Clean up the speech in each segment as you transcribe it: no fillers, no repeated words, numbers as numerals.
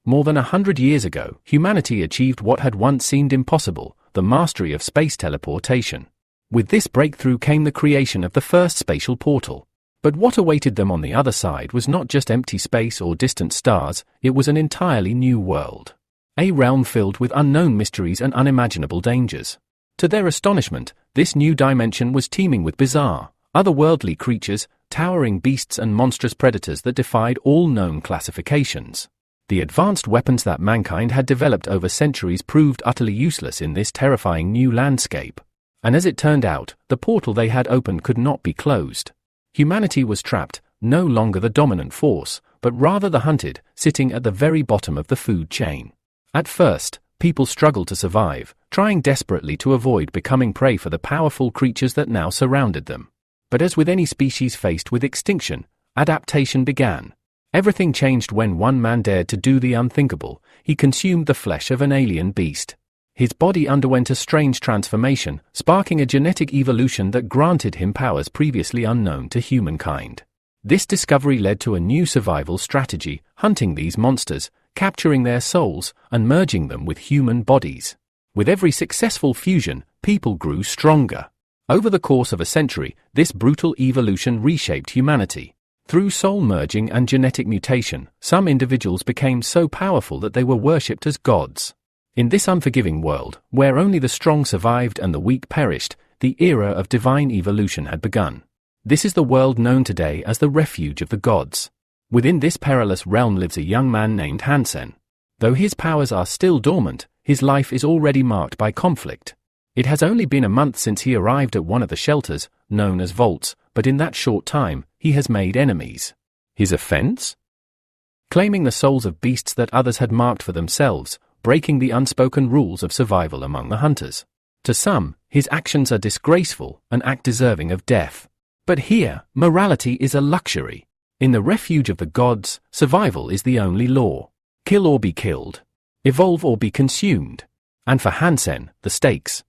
More than 100 years ago, humanity achieved what had once seemed impossible, the mastery of space teleportation. With this breakthrough came the creation of the first spatial portal. But what awaited them on the other side was not just empty space or distant stars, it was an entirely new world. A realm filled with unknown mysteries and unimaginable dangers. To their astonishment, this new dimension was teeming with bizarre, otherworldly creatures, towering beasts and monstrous predators that defied all known classifications. The advanced weapons that mankind had developed over centuries proved utterly useless in this terrifying new landscape. And as it turned out, the portal they had opened could not be closed. Humanity was trapped, no longer the dominant force, but rather the hunted, sitting at the very bottom of the food chain. At first, people struggled to survive, trying desperately to avoid becoming prey for the powerful creatures that now surrounded them. But as with any species faced with extinction, adaptation began. Everything changed when one man dared to do the unthinkable. He consumed the flesh of an alien beast. His body underwent a strange transformation, sparking a genetic evolution that granted him powers previously unknown to humankind. This discovery led to a new survival strategy, hunting these monsters, capturing their souls, and merging them with human bodies. With every successful fusion, people grew stronger. Over the course of a century, this brutal evolution reshaped humanity. Through soul merging and genetic mutation, some individuals became so powerful that they were worshipped as gods. In this unforgiving world, where only the strong survived and the weak perished, the era of divine evolution had begun. This is the world known today as the refuge of the gods. Within this perilous realm lives a young man named Hansen. Though his powers are still dormant, his life is already marked by conflict. It has only been a month since he arrived at one of the shelters, known as vaults, but in that short time, he has made enemies. His offense? Claiming the souls of beasts that others had marked for themselves, breaking the unspoken rules of survival among the hunters. To some, his actions are disgraceful, an act deserving of death. But here, morality is a luxury. In the refuge of the gods, survival is the only law. Kill or be killed. Evolve or be consumed. And for Hansen, the stakes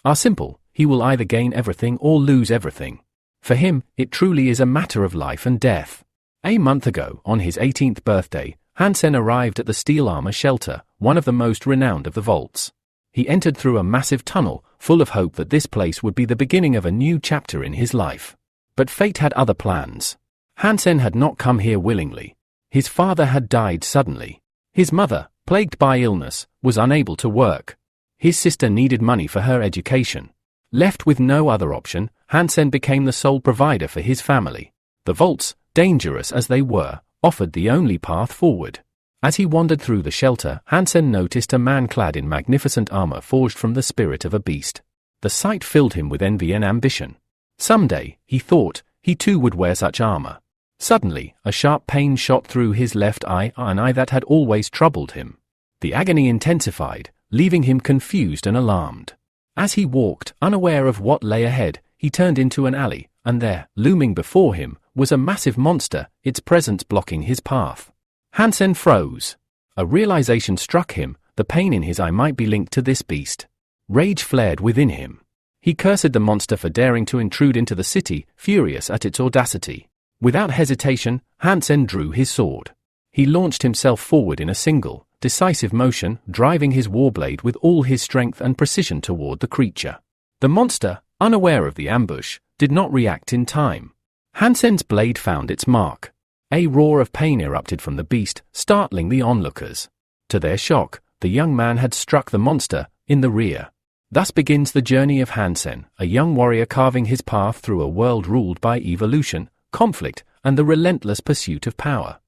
are simple. He will either gain everything or lose everything. For him, it truly is a matter of life and death. A month ago, on his 18th birthday, Hansen arrived at the steel armor shelter, one of the most renowned of the vaults. He entered through a massive tunnel, full of hope that this place would be the beginning of a new chapter in his life. But fate had other plans. Hansen had not come here willingly. His father had died suddenly. His mother, plagued by illness, was unable to work. His sister needed money for her education. Left with no other option, Hansen became the sole provider for his family. The vaults, dangerous as they were, offered the only path forward. As he wandered through the shelter, Hansen noticed a man clad in magnificent armor forged from the spirit of a beast. The sight filled him with envy and ambition. Someday, he thought, he too would wear such armor. Suddenly, a sharp pain shot through his left eye, an eye that had always troubled him. The agony intensified, leaving him confused and alarmed. As he walked, unaware of what lay ahead, he turned into an alley, and there, looming before him, was a massive monster, its presence blocking his path. Hansen froze. A realization struck him, the pain in his eye might be linked to this beast. Rage flared within him. He cursed the monster for daring to intrude into the city, furious at its audacity. Without hesitation, Hansen drew his sword. He launched himself forward in a single, decisive motion, driving his warblade with all his strength and precision toward the creature. The monster, unaware of the ambush, did not react in time. Hansen's blade found its mark. A roar of pain erupted from the beast, startling the onlookers. To their shock, the young man had struck the monster in the rear. Thus begins the journey of Hansen, a young warrior carving his path through a world ruled by evolution, conflict, and the relentless pursuit of power.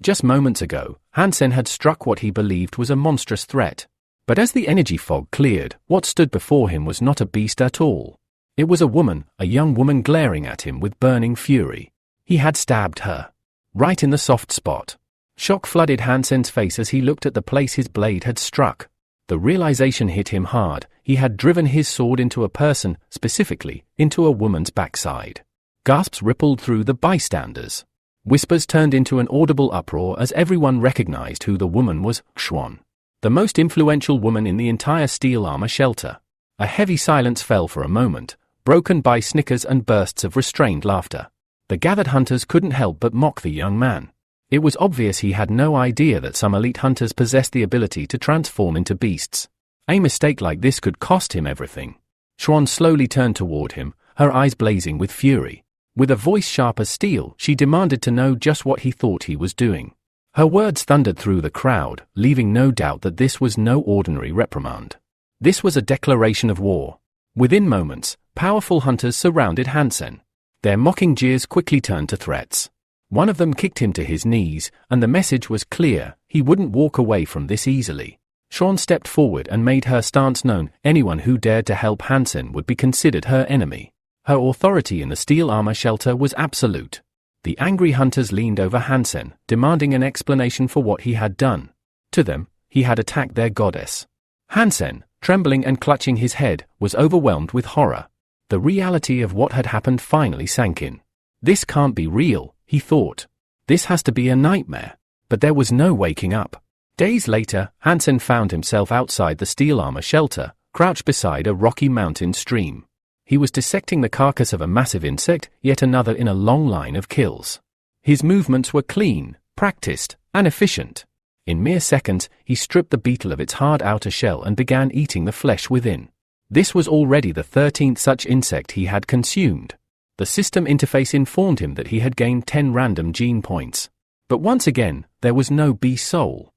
Just moments ago, Hansen had struck what he believed was a monstrous threat. But as the energy fog cleared, what stood before him was not a beast at all. It was a woman, a young woman glaring at him with burning fury. He had stabbed her. Right in the soft spot. Shock flooded Hansen's face as he looked at the place his blade had struck. The realization hit him hard. He had driven his sword into a person, specifically, into a woman's backside. Gasps rippled through the bystanders. Whispers turned into an audible uproar as everyone recognized who the woman was, Xuan, the most influential woman in the entire steel armor shelter. A heavy silence fell for a moment, broken by snickers and bursts of restrained laughter. The gathered hunters couldn't help but mock the young man. It was obvious he had no idea that some elite hunters possessed the ability to transform into beasts. A mistake like this could cost him everything. Xuan slowly turned toward him, her eyes blazing with fury. With a voice sharp as steel, she demanded to know just what he thought he was doing. Her words thundered through the crowd, leaving no doubt that this was no ordinary reprimand. This was a declaration of war. Within moments, powerful hunters surrounded Hansen. Their mocking jeers quickly turned to threats. One of them kicked him to his knees, and the message was clear: he wouldn't walk away from this easily. Xuan stepped forward and made her stance known: anyone who dared to help Hansen would be considered her enemy. Her authority in the steel armor shelter was absolute. The angry hunters leaned over Hansen, demanding an explanation for what he had done. To them, he had attacked their goddess. Hansen, trembling and clutching his head, was overwhelmed with horror. The reality of what had happened finally sank in. This can't be real, he thought. This has to be a nightmare. But there was no waking up. Days later, Hansen found himself outside the steel armor shelter, crouched beside a rocky mountain stream. He was dissecting the carcass of a massive insect, yet another in a long line of kills. His movements were clean, practiced, and efficient. In mere seconds, he stripped the beetle of its hard outer shell and began eating the flesh within. This was already the 13th such insect he had consumed. The system interface informed him that he had gained 10 random gene points. But once again, there was no beast soul.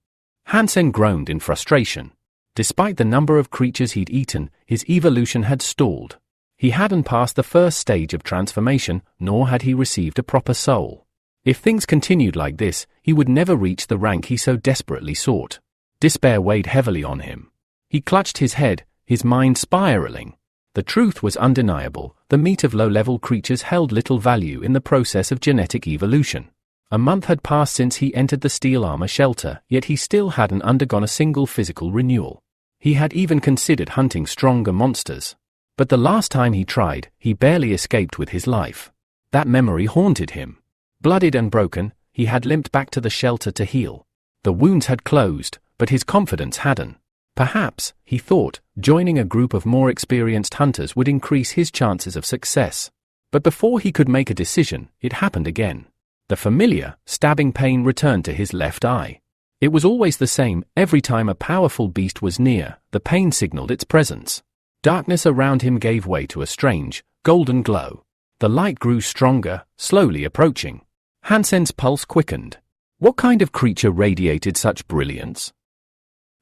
Hansen groaned in frustration. Despite the number of creatures he'd eaten, his evolution had stalled. He hadn't passed the first stage of transformation, nor had he received a proper soul. If things continued like this, he would never reach the rank he so desperately sought. Despair weighed heavily on him. He clutched his head, his mind spiraling. The truth was undeniable: the meat of low-level creatures held little value in the process of genetic evolution. A month had passed since he entered the steel armor shelter, yet he still hadn't undergone a single physical renewal. He had even considered hunting stronger monsters. But the last time he tried, he barely escaped with his life. That memory haunted him. Blooded and broken, he had limped back to the shelter to heal. The wounds had closed, but his confidence hadn't. Perhaps, he thought, joining a group of more experienced hunters would increase his chances of success. But before he could make a decision, it happened again. The familiar, stabbing pain returned to his left eye. It was always the same: every time a powerful beast was near, the pain signaled its presence. Darkness around him gave way to a strange, golden glow. The light grew stronger, slowly approaching. Hansen's pulse quickened. What kind of creature radiated such brilliance?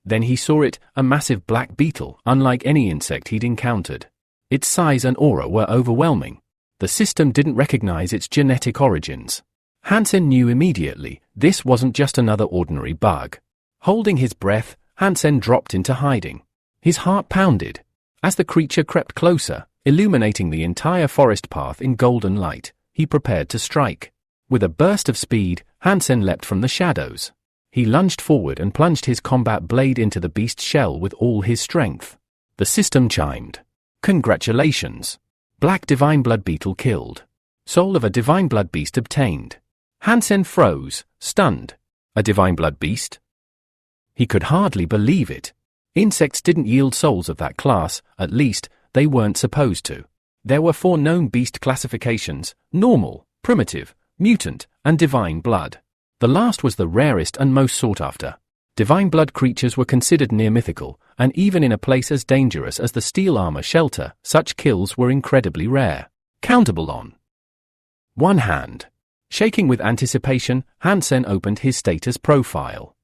Then he saw it, a massive black beetle, unlike any insect he'd encountered. Its size and aura were overwhelming. The system didn't recognize its genetic origins. Hansen knew immediately, this wasn't just another ordinary bug. Holding his breath, Hansen dropped into hiding. His heart pounded. As the creature crept closer, illuminating the entire forest path in golden light, he prepared to strike. With a burst of speed, Hansen leapt from the shadows. He lunged forward and plunged his combat blade into the beast's shell with all his strength. The system chimed. Congratulations! Black Divine Blood Beetle killed. Soul of a Divine Blood Beast obtained. Hansen froze, stunned. A Divine Blood Beast? He could hardly believe it. Insects didn't yield souls of that class, at least, they weren't supposed to. There were 4 known beast classifications: normal, primitive, mutant, and divine blood. The last was the rarest and most sought after. Divine blood creatures were considered near mythical, and even in a place as dangerous as the steel armor shelter, such kills were incredibly rare. Countable on one hand. Shaking with anticipation, Hansen opened his status profile.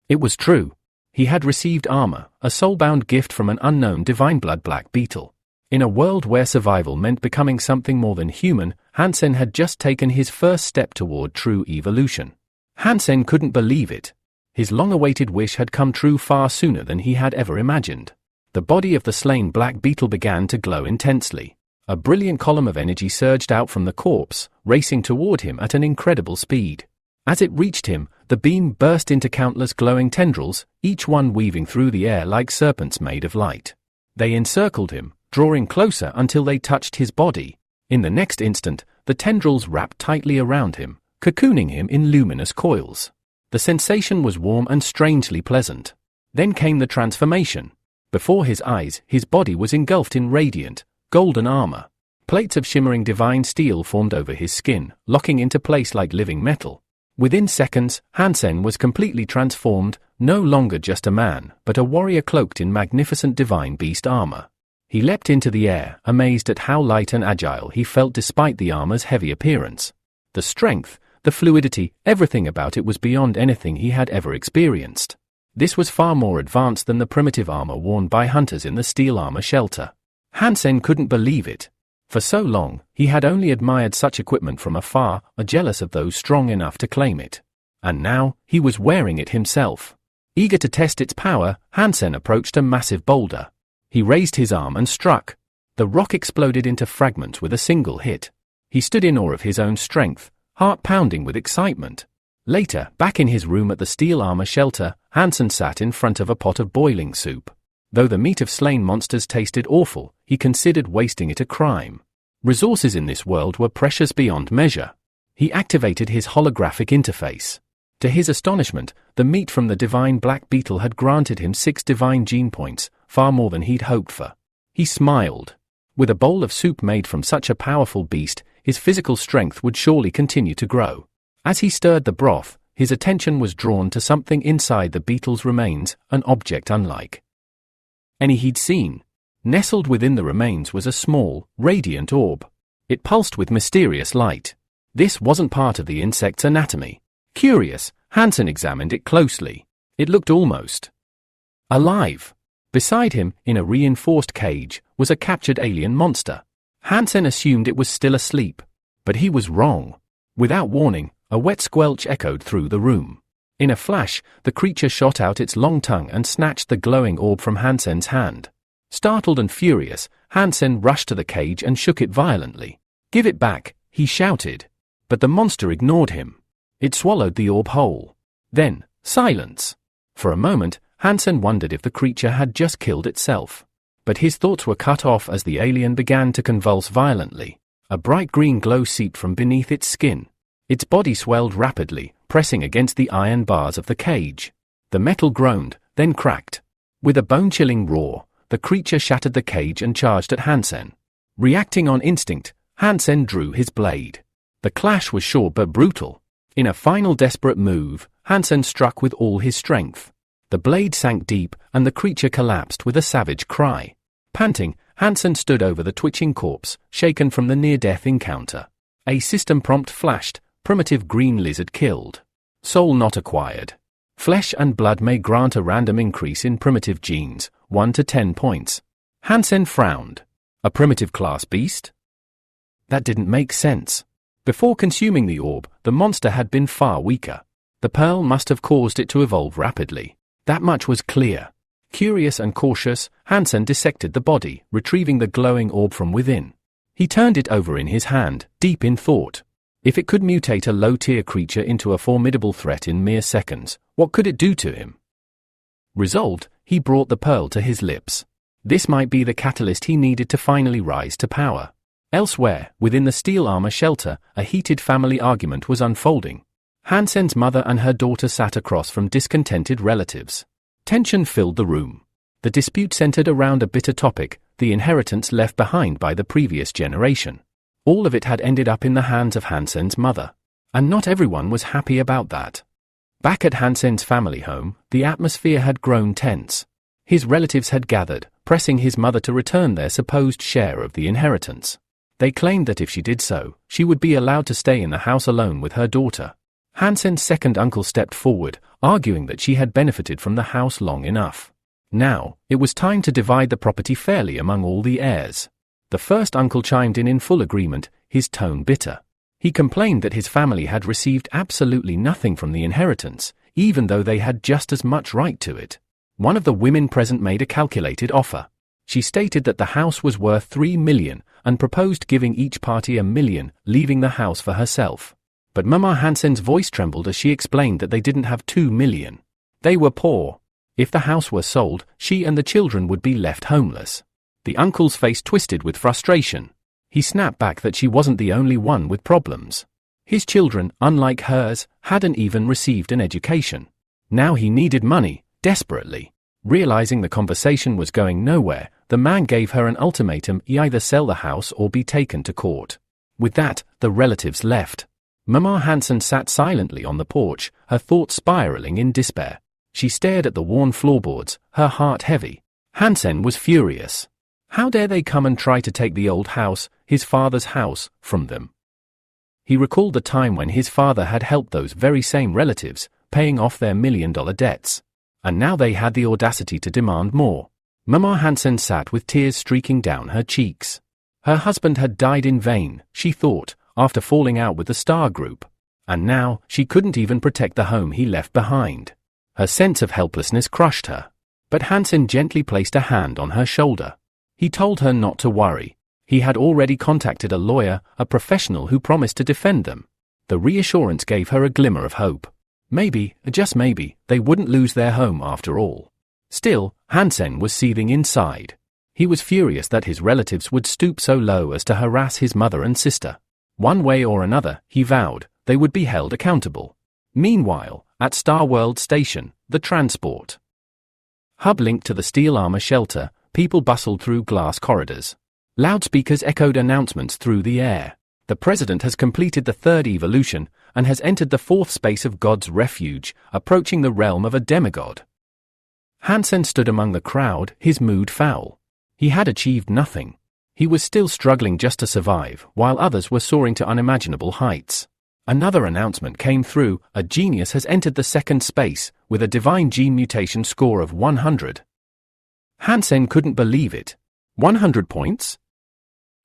It was true. He had received armor, a soulbound gift from an unknown divine blood black beetle. In a world where survival meant becoming something more than human, Hansen had just taken his first step toward true evolution. Hansen couldn't believe it. His long-awaited wish had come true far sooner than he had ever imagined. The body of the slain black beetle began to glow intensely. A brilliant column of energy surged out from the corpse, racing toward him at an incredible speed. As it reached him, the beam burst into countless glowing tendrils, each one weaving through the air like serpents made of light. They encircled him, drawing closer until they touched his body. In the next instant, the tendrils wrapped tightly around him, cocooning him in luminous coils. The sensation was warm and strangely pleasant. Then came the transformation. Before his eyes, his body was engulfed in radiant, golden armor. Plates of shimmering divine steel formed over his skin, locking into place like living metal. Within seconds, Hansen was completely transformed, no longer just a man, but a warrior cloaked in magnificent divine beast armor. He leapt into the air, amazed at how light and agile he felt despite the armor's heavy appearance. The strength, the fluidity, everything about it was beyond anything he had ever experienced. This was far more advanced than the primitive armor worn by hunters in the steel armor shelter. Hansen couldn't believe it. For so long, he had only admired such equipment from afar, jealous of those strong enough to claim it. And now, he was wearing it himself. Eager to test its power, Hansen approached a massive boulder. He raised his arm and struck. The rock exploded into fragments with a single hit. He stood in awe of his own strength, heart pounding with excitement. Later, back in his room at the steel armor shelter, Hansen sat in front of a pot of boiling soup. Though the meat of slain monsters tasted awful, he considered wasting it a crime. Resources in this world were precious beyond measure. He activated his holographic interface. To his astonishment, the meat from the divine black beetle had granted him 6 divine gene points, far more than he'd hoped for. He smiled. With a bowl of soup made from such a powerful beast, his physical strength would surely continue to grow. As he stirred the broth, his attention was drawn to something inside the beetle's remains, an object unlike any he'd seen. Nestled within the remains was a small, radiant orb. It pulsed with mysterious light. This wasn't part of the insect's anatomy. Curious, Hansen examined it closely. It looked almost alive. Beside him, in a reinforced cage, was a captured alien monster. Hansen assumed it was still asleep. But he was wrong. Without warning, a wet squelch echoed through the room. In a flash, the creature shot out its long tongue and snatched the glowing orb from Hansen's hand. Startled and furious, Hansen rushed to the cage and shook it violently. "Give it back," he shouted. But the monster ignored him. It swallowed the orb whole. Then, silence. For a moment, Hansen wondered if the creature had just killed itself. But his thoughts were cut off as the alien began to convulse violently. A bright green glow seeped from beneath its skin. Its body swelled rapidly, pressing against the iron bars of the cage. The metal groaned, then cracked. With a bone-chilling roar, the creature shattered the cage and charged at Hansen. Reacting on instinct, Hansen drew his blade. The clash was short but brutal. In a final desperate move, Hansen struck with all his strength. The blade sank deep, and the creature collapsed with a savage cry. Panting, Hansen stood over the twitching corpse, shaken from the near-death encounter. A system prompt flashed. Primitive green lizard killed. Soul not acquired. Flesh and blood may grant a random increase in primitive genes, 1 to 10 points. Hansen frowned. A primitive class beast? That didn't make sense. Before consuming the orb, the monster had been far weaker. The pearl must have caused it to evolve rapidly. That much was clear. Curious and cautious, Hansen dissected the body, retrieving the glowing orb from within. He turned it over in his hand, deep in thought. If it could mutate a low-tier creature into a formidable threat in mere seconds, what could it do to him? Resolved, he brought the pearl to his lips. This might be the catalyst he needed to finally rise to power. Elsewhere, within the steel armor shelter, a heated family argument was unfolding. Hansen's mother and her daughter sat across from discontented relatives. Tension filled the room. The dispute centered around a bitter topic, the inheritance left behind by the previous generation. All of it had ended up in the hands of Hansen's mother. And not everyone was happy about that. Back at Hansen's family home, the atmosphere had grown tense. His relatives had gathered, pressing his mother to return their supposed share of the inheritance. They claimed that if she did so, she would be allowed to stay in the house alone with her daughter. Hansen's second uncle stepped forward, arguing that she had benefited from the house long enough. Now, it was time to divide the property fairly among all the heirs. The first uncle chimed in full agreement, his tone bitter. He complained that his family had received absolutely nothing from the inheritance, even though they had just as much right to it. One of the women present made a calculated offer. She stated that the house was worth 3 million and proposed giving each party 1 million, leaving the house for herself. But Mama Hansen's voice trembled as she explained that they didn't have 2 million. They were poor. If the house were sold, she and the children would be left homeless. The uncle's face twisted with frustration. He snapped back that she wasn't the only one with problems. His children, unlike hers, hadn't even received an education. Now he needed money, desperately. Realizing the conversation was going nowhere, the man gave her an ultimatum: either sell the house or be taken to court. With that, the relatives left. Mama Hansen sat silently on the porch, her thoughts spiraling in despair. She stared at the worn floorboards, her heart heavy. Hansen was furious. How dare they come and try to take the old house, his father's house, from them? He recalled the time when his father had helped those very same relatives, paying off their million-dollar debts. And now they had the audacity to demand more. Mama Hansen sat with tears streaking down her cheeks. Her husband had died in vain, she thought, after falling out with the Star Group. And now, she couldn't even protect the home he left behind. Her sense of helplessness crushed her. But Hansen gently placed a hand on her shoulder. He told her not to worry. He had already contacted a lawyer, a professional who promised to defend them. The reassurance gave her a glimmer of hope. Maybe, just maybe, they wouldn't lose their home after all. Still, Hansen was seething inside. He was furious that his relatives would stoop so low as to harass his mother and sister. One way or another, he vowed, they would be held accountable. Meanwhile, at Star World Station, the transport hub linked to the steel armor shelter, people bustled through glass corridors. Loudspeakers echoed announcements through the air. The president has completed the third evolution and has entered the fourth space of God's refuge, approaching the realm of a demigod. Hansen stood among the crowd, his mood foul. He had achieved nothing. He was still struggling just to survive, while others were soaring to unimaginable heights. Another announcement came through, a genius has entered the second space, with a divine gene mutation score of 100. Hansen couldn't believe it. 100 points?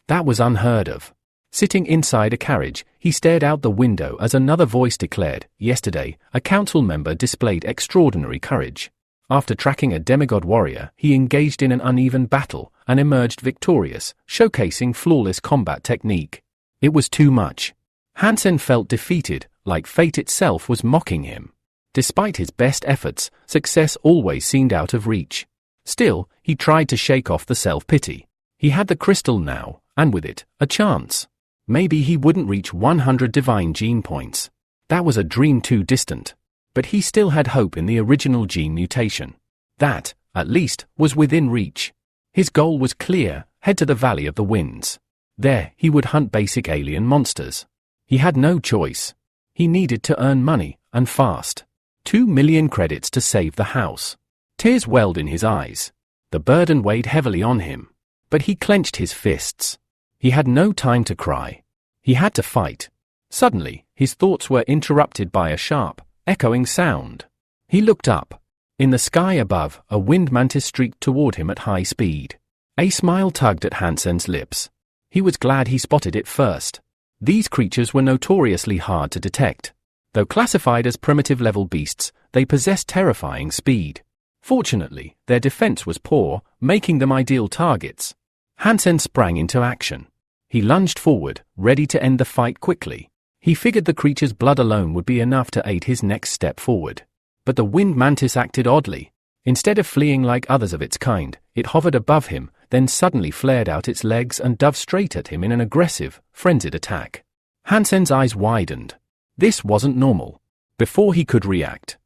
That was unheard of. Sitting inside a carriage, he stared out the window as another voice declared, yesterday, a council member displayed extraordinary courage. After tracking a demigod warrior, he engaged in an uneven battle and emerged victorious, showcasing flawless combat technique. It was too much. Hansen felt defeated, like fate itself was mocking him. Despite his best efforts, success always seemed out of reach. Still, he tried to shake off the self-pity. He had the crystal now, and with it, a chance. Maybe he wouldn't reach 100 divine gene points. That was a dream too distant. But he still had hope in the original gene mutation. That, at least, was within reach. His goal was clear, head to the Valley of the Winds. There, he would hunt basic alien monsters. He had no choice. He needed to earn money, and fast. 2 million credits to save the house. Tears welled in his eyes. The burden weighed heavily on him. But he clenched his fists. He had no time to cry. He had to fight. Suddenly, his thoughts were interrupted by a sharp, echoing sound. He looked up. In the sky above, a wind mantis streaked toward him at high speed. A smile tugged at Hansen's lips. He was glad he spotted it first. These creatures were notoriously hard to detect. Though classified as primitive-level beasts, they possessed terrifying speed. Fortunately, their defense was poor, making them ideal targets. Hansen sprang into action. He lunged forward, ready to end the fight quickly. He figured the creature's blood alone would be enough to aid his next step forward. But the wind mantis acted oddly. Instead of fleeing like others of its kind, it hovered above him, then suddenly flared out its legs and dove straight at him in an aggressive, frenzied attack. Hansen's eyes widened. This wasn't normal. Before he could react,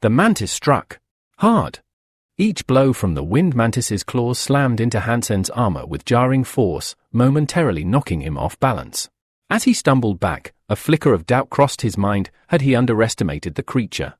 the mantis struck. Hard. Each blow from the wind mantis's claws slammed into Hansen's armor with jarring force, momentarily knocking him off balance. As he stumbled back, a flicker of doubt crossed his mind. Had he underestimated the creature?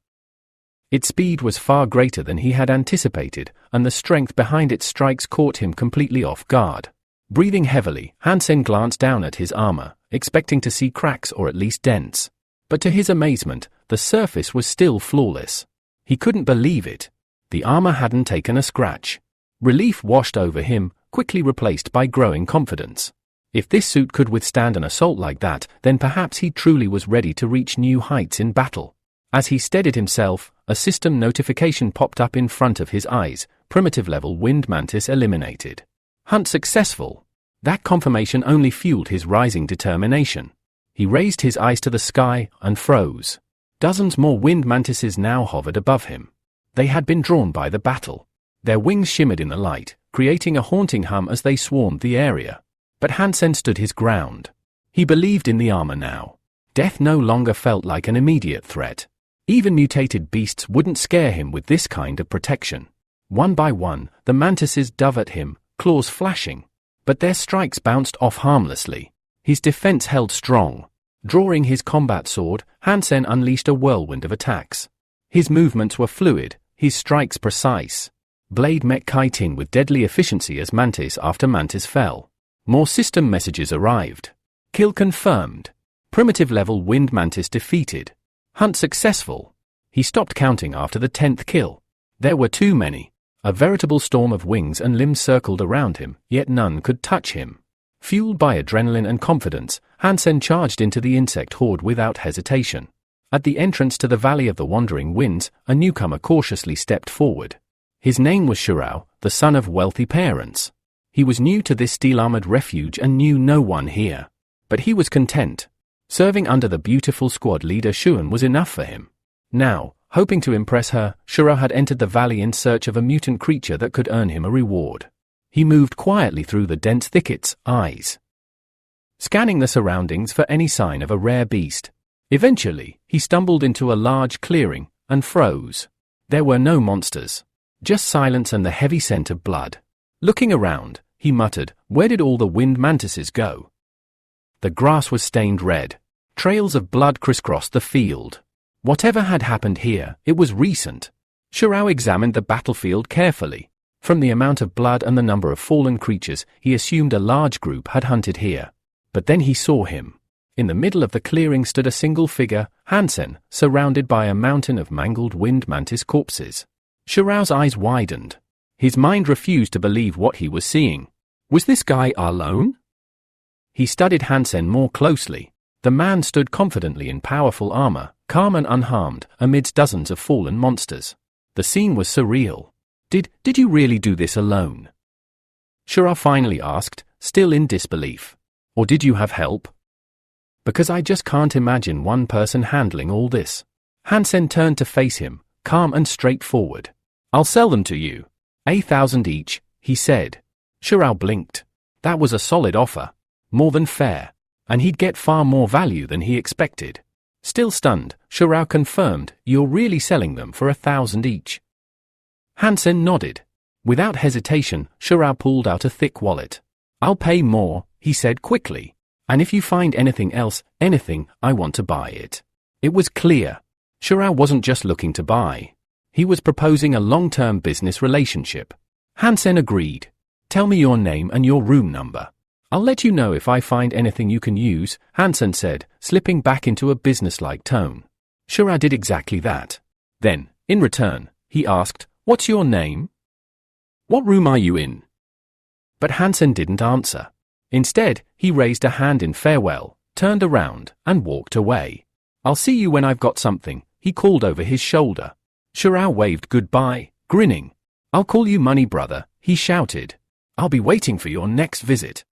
Its speed was far greater than he had anticipated, and the strength behind its strikes caught him completely off guard. Breathing heavily, Hansen glanced down at his armor, expecting to see cracks or at least dents. But to his amazement, the surface was still flawless. He couldn't believe it. The armor hadn't taken a scratch. Relief washed over him, quickly replaced by growing confidence. If this suit could withstand an assault like that, then perhaps he truly was ready to reach new heights in battle. As he steadied himself, a system notification popped up in front of his eyes. Primitive-level wind mantis eliminated. Hunt successful. That confirmation only fueled his rising determination. He raised his eyes to the sky and froze. Dozens more wind mantises now hovered above him. They had been drawn by the battle. Their wings shimmered in the light, creating a haunting hum as they swarmed the area. But Hansen stood his ground. He believed in the armor now. Death no longer felt like an immediate threat. Even mutated beasts wouldn't scare him with this kind of protection. One by one, the mantises dove at him, claws flashing. But their strikes bounced off harmlessly. His defense held strong. Drawing his combat sword, Hansen unleashed a whirlwind of attacks. His movements were fluid, his strikes precise. Blade met kiting with deadly efficiency as mantis after mantis fell. More system messages arrived. Kill confirmed. Primitive level wind mantis defeated. Hunt successful. He stopped counting after the 10th kill. There were too many. A veritable storm of wings and limbs circled around him, yet none could touch him. Fueled by adrenaline and confidence, Hansen charged into the insect horde without hesitation. At the entrance to the Valley of the Wandering Winds, a newcomer cautiously stepped forward. His name was Shirao, the son of wealthy parents. He was new to this steel-armored refuge and knew no one here. But he was content. Serving under the beautiful squad leader Shounen was enough for him. Now, hoping to impress her, Shirao had entered the valley in search of a mutant creature that could earn him a reward. He moved quietly through the dense thickets, eyes scanning the surroundings for any sign of a rare beast. Eventually, he stumbled into a large clearing and froze. There were no monsters. Just silence and the heavy scent of blood. Looking around, he muttered, "Where did all the wind mantises go?" The grass was stained red. Trails of blood crisscrossed the field. Whatever had happened here, it was recent. Shirao examined the battlefield carefully. From the amount of blood and the number of fallen creatures, he assumed a large group had hunted here. But then he saw him. In the middle of the clearing stood a single figure, Hansen, surrounded by a mountain of mangled wind mantis corpses. Shirao's eyes widened. His mind refused to believe what he was seeing. Was this guy alone? He studied Hansen more closely. The man stood confidently in powerful armor, calm and unharmed, amidst dozens of fallen monsters. The scene was surreal. Did you really do this alone? Shirao finally asked, still in disbelief. Or did you have help? Because I just can't imagine one person handling all this. Hansen turned to face him, calm and straightforward. I'll sell them to you. 1,000 each, he said. Shirao blinked. That was a solid offer. More than fair. And he'd get far more value than he expected. Still stunned, Shirao confirmed, "You're really selling them for 1,000 each." Hansen nodded. Without hesitation, Shirao pulled out a thick wallet. "I'll pay more," he said quickly. "And if you find anything else, anything, I want to buy it." It was clear. Shirao wasn't just looking to buy. He was proposing a long-term business relationship. Hansen agreed. "Tell me your name and your room number. I'll let you know if I find anything you can use," Hansen said, slipping back into a businesslike tone. Shirao did exactly that. Then, in return, he asked, "What's your name? What room are you in?" But Hansen didn't answer. Instead, he raised a hand in farewell, turned around, and walked away. "I'll see you when I've got something," he called over his shoulder. Shirao waved goodbye, grinning. "I'll call you money, brother," he shouted. "I'll be waiting for your next visit."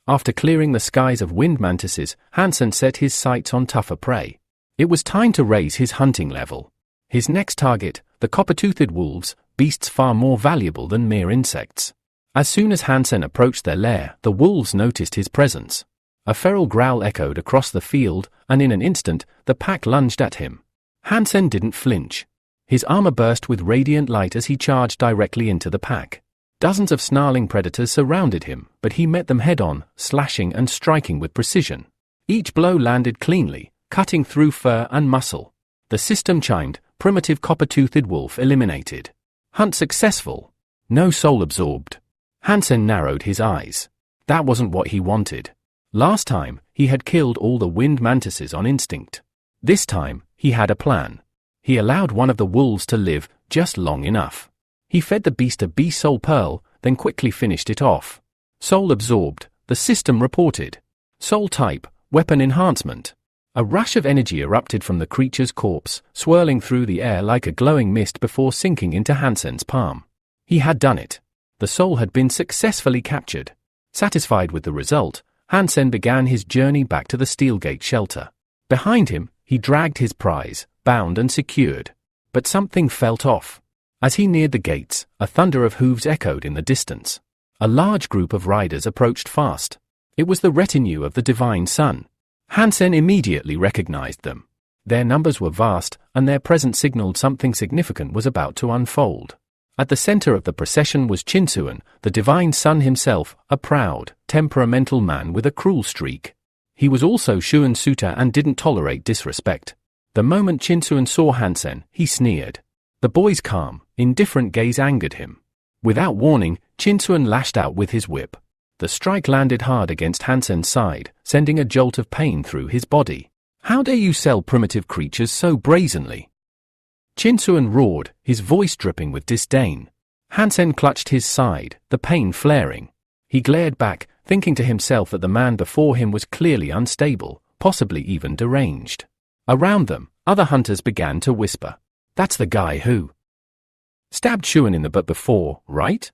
After clearing the skies of wind mantises, Hansen set his sights on tougher prey. It was time to raise his hunting level. His next target, the copper-toothed wolves, beasts far more valuable than mere insects. As soon as Hansen approached their lair, the wolves noticed his presence. A feral growl echoed across the field, and in an instant, the pack lunged at him. Hansen didn't flinch. His armor burst with radiant light as he charged directly into the pack. Dozens of snarling predators surrounded him, but he met them head-on, slashing and striking with precision. Each blow landed cleanly, cutting through fur and muscle. The system chimed, "Primitive copper-toothed wolf eliminated. Hunt successful. No soul absorbed." Hansen narrowed his eyes. That wasn't what he wanted. Last time, he had killed all the wind mantises on instinct. This time, he had a plan. He allowed one of the wolves to live just long enough. He fed the beast a bee soul pearl, then quickly finished it off. Soul absorbed, the system reported. Soul type, weapon enhancement. A rush of energy erupted from the creature's corpse, swirling through the air like a glowing mist before sinking into Hansen's palm. He had done it. The soul had been successfully captured. Satisfied with the result, Hansen began his journey back to the Steelgate shelter. Behind him, he dragged his prize, bound and secured. But something felt off. As he neared the gates, a thunder of hooves echoed in the distance. A large group of riders approached fast. It was the retinue of the Divine Sun. Hansen immediately recognized them. Their numbers were vast, and their presence signaled something significant was about to unfold. At the center of the procession was Chinsuan, the Divine Sun himself, a proud, temperamental man with a cruel streak. He was also Shuun suitor and didn't tolerate disrespect. The moment Chinsuan saw Hansen, he sneered. The boy's calm, indifferent gaze angered him. Without warning, Chinsuan lashed out with his whip. The strike landed hard against Hansen's side, sending a jolt of pain through his body. How dare you sell primitive creatures so brazenly? Chinsuan roared, his voice dripping with disdain. Hansen clutched his side, the pain flaring. He glared back, thinking to himself that the man before him was clearly unstable, possibly even deranged. Around them, other hunters began to whisper. That's the guy who stabbed Shuun in the butt before, right?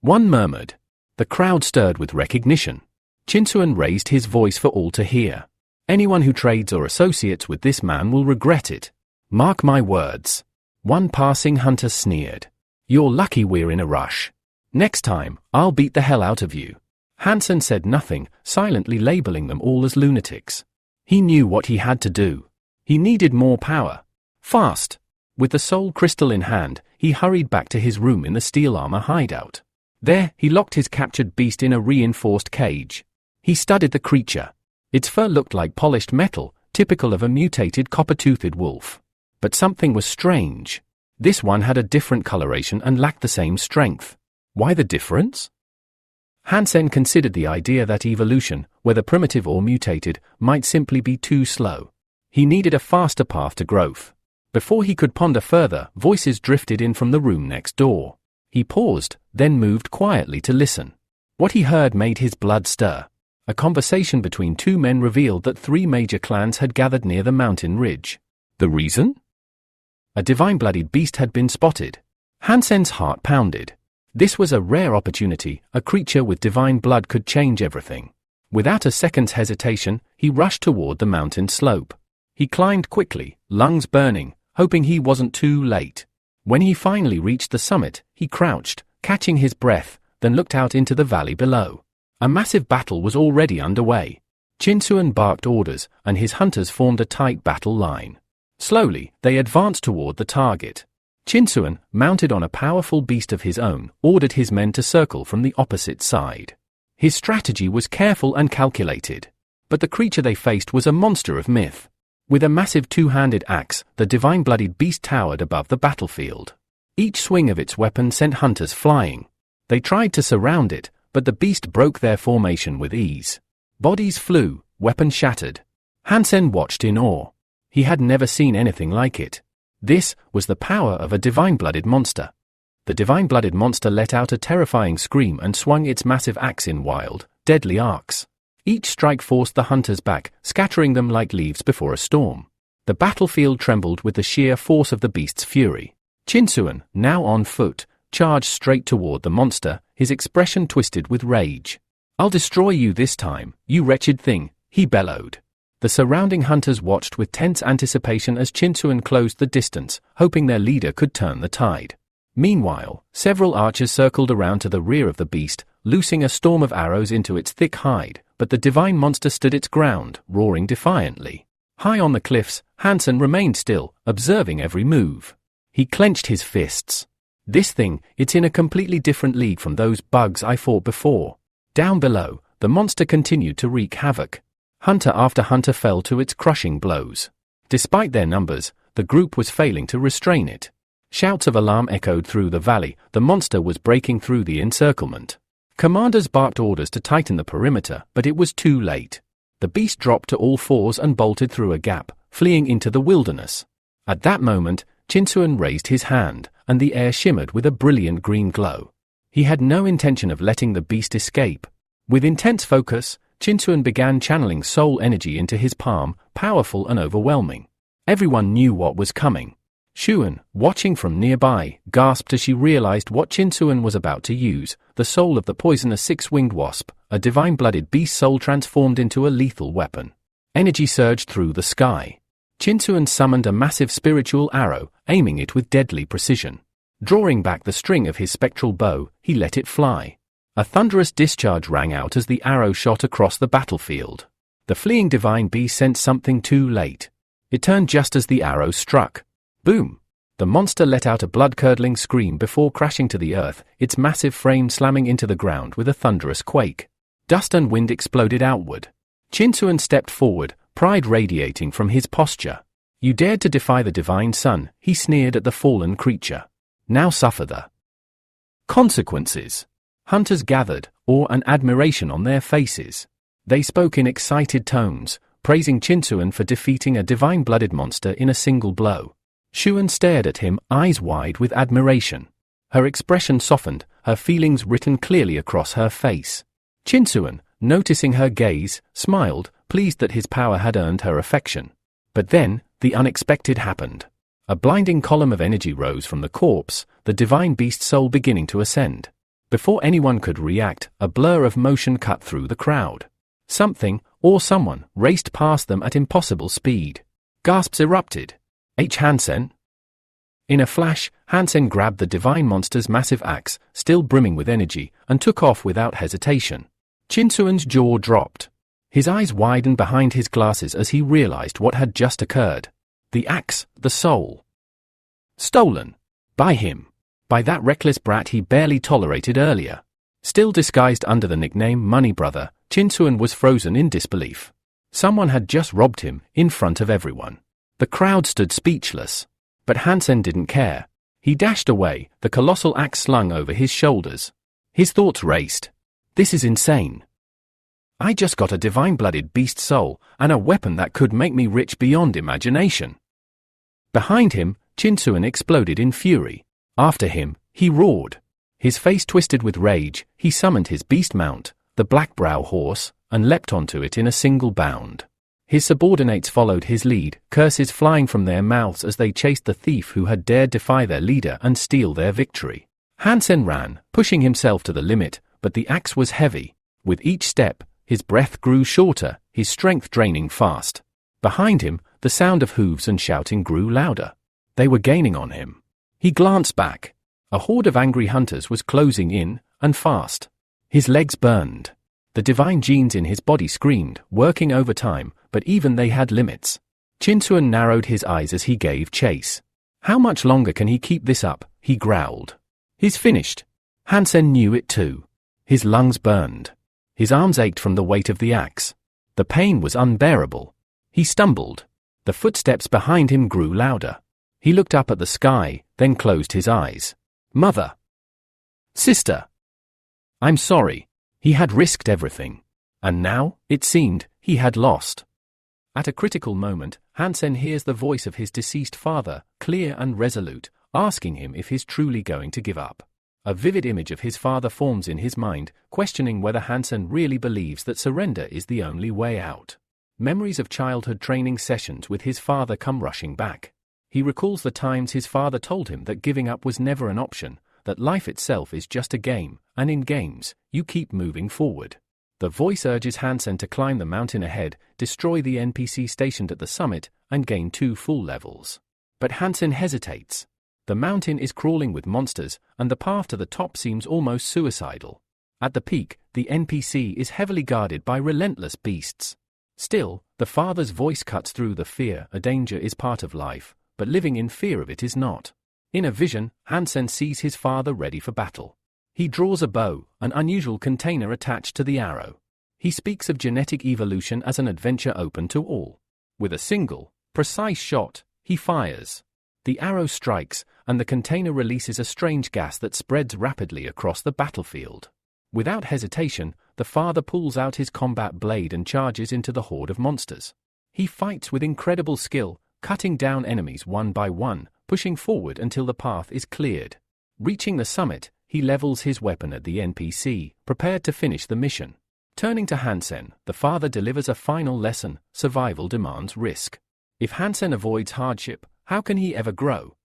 One murmured. The crowd stirred with recognition. Chinsuan raised his voice for all to hear. Anyone who trades or associates with this man will regret it. Mark my words. One passing hunter sneered. You're lucky we're in a rush. Next time, I'll beat the hell out of you. Hansen said nothing, silently labeling them all as lunatics. He knew what he had to do. He needed more power. Fast. With the soul crystal in hand, he hurried back to his room in the steel armor hideout. There, he locked his captured beast in a reinforced cage. He studied the creature. Its fur looked like polished metal, typical of a mutated copper-toothed wolf. But something was strange. This one had a different coloration and lacked the same strength. Why the difference? Hansen considered the idea that evolution, whether primitive or mutated, might simply be too slow. He needed a faster path to growth. Before he could ponder further, voices drifted in from the room next door. He paused, then moved quietly to listen. What he heard made his blood stir. A conversation between two men revealed that 3 major clans had gathered near the mountain ridge. The reason? A divine-blooded beast had been spotted. Hansen's heart pounded. This was a rare opportunity. A creature with divine blood could change everything. Without a second's hesitation, he rushed toward the mountain slope. He climbed quickly, lungs burning, hoping he wasn't too late. When he finally reached the summit, he crouched, catching his breath, then looked out into the valley below. A massive battle was already underway. Chinsuan barked orders, and his hunters formed a tight battle line. Slowly, they advanced toward the target. Chinsuan, mounted on a powerful beast of his own, ordered his men to circle from the opposite side. His strategy was careful and calculated. But the creature they faced was a monster of myth. With a massive 2-handed axe, the divine-blooded beast towered above the battlefield. Each swing of its weapon sent hunters flying. They tried to surround it, but the beast broke their formation with ease. Bodies flew, weapons shattered. Hansen watched in awe. He had never seen anything like it. This was the power of a divine-blooded monster. The divine-blooded monster let out a terrifying scream and swung its massive axe in wild, deadly arcs. Each strike forced the hunters back, scattering them like leaves before a storm. The battlefield trembled with the sheer force of the beast's fury. Chinsuan, now on foot, charged straight toward the monster, his expression twisted with rage. "I'll destroy you this time, you wretched thing," he bellowed. The surrounding hunters watched with tense anticipation as Chinsuan closed the distance, hoping their leader could turn the tide. Meanwhile, several archers circled around to the rear of the beast, loosing a storm of arrows into its thick hide, but the divine monster stood its ground, roaring defiantly. High on the cliffs, Hansen remained still, observing every move. He clenched his fists. "This thing, it's in a completely different league from those bugs I fought before." Down below, the monster continued to wreak havoc. Hunter after hunter fell to its crushing blows. Despite their numbers, the group was failing to restrain it. Shouts of alarm echoed through the valley. The monster was breaking through the encirclement. Commanders barked orders to tighten the perimeter, but it was too late. The beast dropped to all fours and bolted through a gap, fleeing into the wilderness. At that moment, Chinsuan raised his hand, and the air shimmered with a brilliant green glow. He had no intention of letting the beast escape. With intense focus, Chinsuan began channeling soul energy into his palm, powerful and overwhelming. Everyone knew what was coming. Shuun, watching from nearby, gasped as she realized what Chinsuan was about to use, the soul of the poisonous 6-winged wasp, a divine-blooded beast soul transformed into a lethal weapon. Energy surged through the sky. Chinsuan summoned a massive spiritual arrow, aiming it with deadly precision. Drawing back the string of his spectral bow, he let it fly. A thunderous discharge rang out as the arrow shot across the battlefield. The fleeing divine beast sensed something too late. It turned just as the arrow struck. Boom! The monster let out a blood-curdling scream before crashing to the earth, its massive frame slamming into the ground with a thunderous quake. Dust and wind exploded outward. Shinsuan stepped forward, pride radiating from his posture. You dared to defy the divine sun, he sneered at the fallen creature. Now suffer the consequences. Hunters gathered, awe and admiration on their faces. They spoke in excited tones, praising Shinsuan for defeating a divine-blooded monster in a single blow. Shuan stared at him, eyes wide with admiration. Her expression softened, her feelings written clearly across her face. Shinsuan, noticing her gaze, smiled, pleased that his power had earned her affection. But then, the unexpected happened. A blinding column of energy rose from the corpse, the divine beast soul beginning to ascend. Before anyone could react, a blur of motion cut through the crowd. Something, or someone, raced past them at impossible speed. Gasps erupted. Hansen? In a flash, Hansen grabbed the divine monster's massive axe, still brimming with energy, and took off without hesitation. Shinsuan's jaw dropped. His eyes widened behind his glasses as he realized what had just occurred. The axe, the soul. Stolen. By him. By that reckless brat he barely tolerated earlier. Still disguised under the nickname Money Brother, Shinsuan was frozen in disbelief. Someone had just robbed him, in front of everyone. The crowd stood speechless. But Hansen didn't care. He dashed away, the colossal axe slung over his shoulders. His thoughts raced. This is insane. I just got a divine-blooded beast soul, and a weapon that could make me rich beyond imagination. Behind him, Shinsuan exploded in fury. After him, he roared. His face twisted with rage, he summoned his beast mount, the black brow horse, and leapt onto it in a single bound. His subordinates followed his lead, curses flying from their mouths as they chased the thief who had dared defy their leader and steal their victory. Hansen ran, pushing himself to the limit, but the axe was heavy. With each step, his breath grew shorter, his strength draining fast. Behind him, the sound of hooves and shouting grew louder. They were gaining on him. He glanced back. A horde of angry hunters was closing in, and fast. His legs burned. The divine genes in his body screamed, working overtime, but even they had limits. Shinsuan narrowed his eyes as he gave chase. How much longer can he keep this up? He growled. He's finished. Hansen knew it too. His lungs burned. His arms ached from the weight of the axe. The pain was unbearable. He stumbled. The footsteps behind him grew louder. He looked up at the sky, then closed his eyes. Mother. Sister. I'm sorry. He had risked everything. And now, it seemed, he had lost. At a critical moment, Hansen hears the voice of his deceased father, clear and resolute, asking him if he's truly going to give up. A vivid image of his father forms in his mind, questioning whether Hansen really believes that surrender is the only way out. Memories of childhood training sessions with his father come rushing back. He recalls the times his father told him that giving up was never an option, that life itself is just a game, and in games, you keep moving forward. The voice urges Hansen to climb the mountain ahead, destroy the NPC stationed at the summit, and gain 2 full levels. But Hansen hesitates. The mountain is crawling with monsters, and the path to the top seems almost suicidal. At the peak, the NPC is heavily guarded by relentless beasts. Still, the father's voice cuts through the fear. A danger is part of life, but living in fear of it is not. In a vision, Hansen sees his father ready for battle. He draws a bow, an unusual container attached to the arrow. He speaks of genetic evolution as an adventure open to all. With a single, precise shot, he fires. The arrow strikes, and the container releases a strange gas that spreads rapidly across the battlefield. Without hesitation, the father pulls out his combat blade and charges into the horde of monsters. He fights with incredible skill, cutting down enemies one by one, pushing forward until the path is cleared. Reaching the summit, he levels his weapon at the NPC, prepared to finish the mission. Turning to Hansen, the father delivers a final lesson: survival demands risk. If Hansen avoids hardship, how can he ever grow?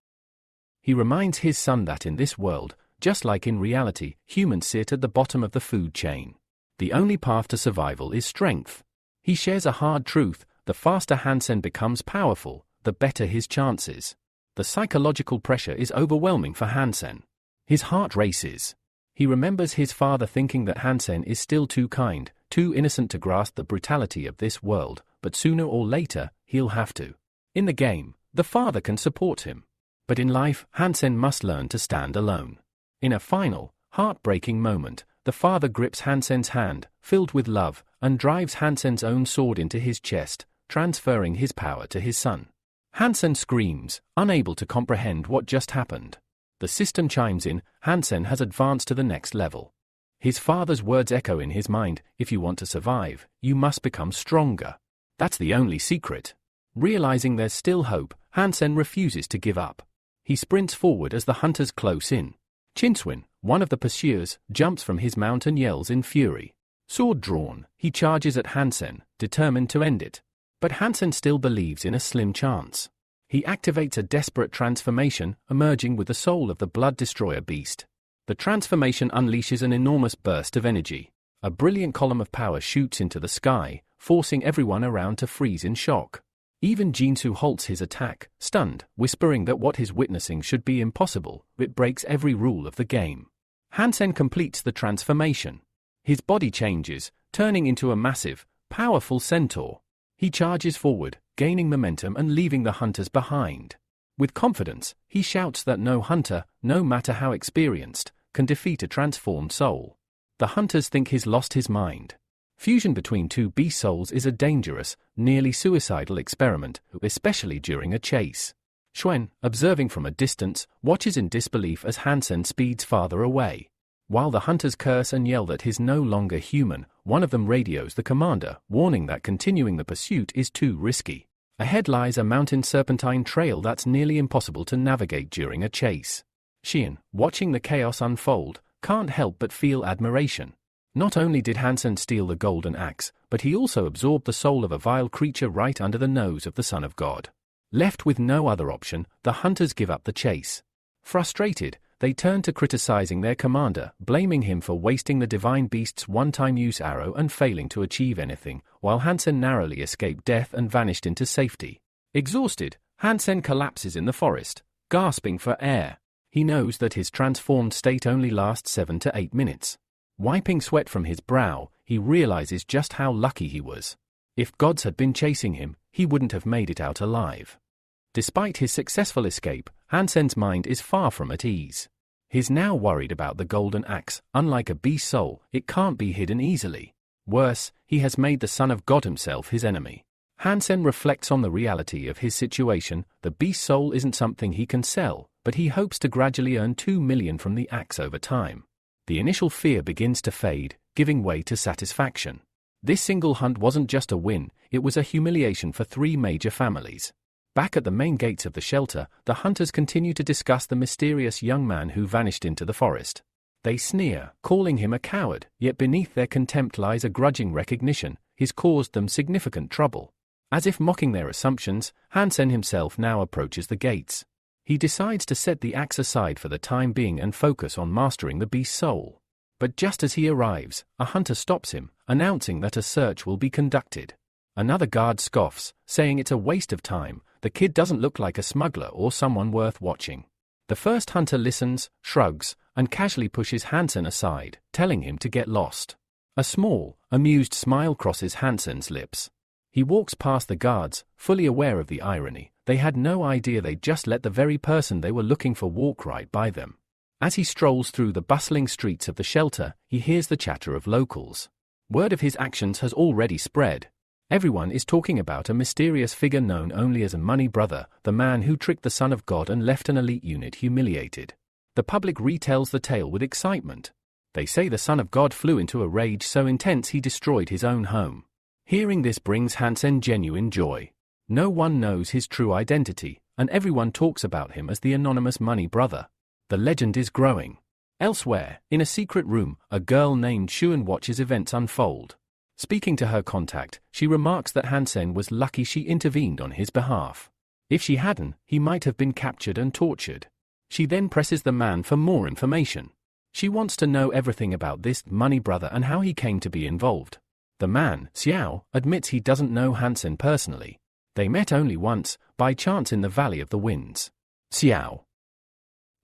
He reminds his son that in this world, just like in reality, humans sit at the bottom of the food chain. The only path to survival is strength. He shares a hard truth: the faster Hansen becomes powerful, the better his chances. The psychological pressure is overwhelming for Hansen. His heart races. He remembers his father thinking that Hansen is still too kind, too innocent to grasp the brutality of this world, but sooner or later, he'll have to. In the game, the father can support him. But in life, Hansen must learn to stand alone. In a final, heartbreaking moment, the father grips Hansen's hand, filled with love, and drives Hansen's own sword into his chest, transferring his power to his son. Hansen screams, unable to comprehend what just happened. The system chimes in, Hansen has advanced to the next level. His father's words echo in his mind, if you want to survive, you must become stronger. That's the only secret. Realizing there's still hope, Hansen refuses to give up. He sprints forward as the hunters close in. Chinswin, one of the pursuers, jumps from his mount and yells in fury. Sword drawn, he charges at Hansen, determined to end it. But Hansen still believes in a slim chance. He activates a desperate transformation, emerging with the soul of the Blood Destroyer beast. The transformation unleashes an enormous burst of energy. A brilliant column of power shoots into the sky, forcing everyone around to freeze in shock. Even Jinsu halts his attack, stunned, whispering that what he's witnessing should be impossible. It breaks every rule of the game. Hansen completes the transformation. His body changes, turning into a massive, powerful centaur. He charges forward, gaining momentum and leaving the hunters behind. With confidence, he shouts that no hunter, no matter how experienced, can defeat a transformed soul. The hunters think he's lost his mind. Fusion between two beast souls is a dangerous, nearly suicidal experiment, especially during a chase. Shuen, observing from a distance, watches in disbelief as Hansen speeds farther away. While the hunters curse and yell that he's no longer human, one of them radios the commander, warning that continuing the pursuit is too risky. Ahead lies a mountain serpentine trail that's nearly impossible to navigate during a chase. Xian, watching the chaos unfold, can't help but feel admiration. Not only did Hansen steal the golden axe, but he also absorbed the soul of a vile creature right under the nose of the Son of God. Left with no other option, the hunters give up the chase. Frustrated, they turn to criticizing their commander, blaming him for wasting the divine beast's one-time use arrow and failing to achieve anything, while Hansen narrowly escaped death and vanished into safety. Exhausted, Hansen collapses in the forest, gasping for air. He knows that his transformed state only lasts 7 to 8 minutes. Wiping sweat from his brow, he realizes just how lucky he was. If gods had been chasing him, he wouldn't have made it out alive. Despite his successful escape, Hansen's mind is far from at ease. He's now worried about the golden axe. Unlike a beast soul, it can't be hidden easily. Worse, he has made the Son of God himself his enemy. Hansen reflects on the reality of his situation. The beast soul isn't something he can sell, but he hopes to gradually earn 2 million from the axe over time. The initial fear begins to fade, giving way to satisfaction. This single hunt wasn't just a win, it was a humiliation for 3 major families. Back at the main gates of the shelter, the hunters continue to discuss the mysterious young man who vanished into the forest. They sneer, calling him a coward, yet beneath their contempt lies a grudging recognition. He's caused them significant trouble. As if mocking their assumptions, Hansen himself now approaches the gates. He decides to set the axe aside for the time being and focus on mastering the beast's soul. But just as he arrives, a hunter stops him, announcing that a search will be conducted. Another guard scoffs, saying it's a waste of time. The kid doesn't look like a smuggler or someone worth watching. The first hunter listens, shrugs, and casually pushes Hansen aside, telling him to get lost. A small, amused smile crosses Hansen's lips. He walks past the guards, fully aware of the irony. They had no idea they'd just let the very person they were looking for walk right by them. As he strolls through the bustling streets of the shelter, he hears the chatter of locals. Word of his actions has already spread. Everyone is talking about a mysterious figure known only as a money brother, the man who tricked the Son of God and left an elite unit humiliated. The public retells the tale with excitement. They say the Son of God flew into a rage so intense he destroyed his own home. Hearing this brings Hansen genuine joy. No one knows his true identity, and everyone talks about him as the anonymous money brother. The legend is growing. Elsewhere, in a secret room, a girl named Shuen watches events unfold. Speaking to her contact, she remarks that Hansen was lucky she intervened on his behalf. If she hadn't, he might have been captured and tortured. She then presses the man for more information. She wants to know everything about this money brother and how he came to be involved. The man, Xiao, admits he doesn't know Hansen personally. They met only once, by chance in the Valley of the Winds. Xiao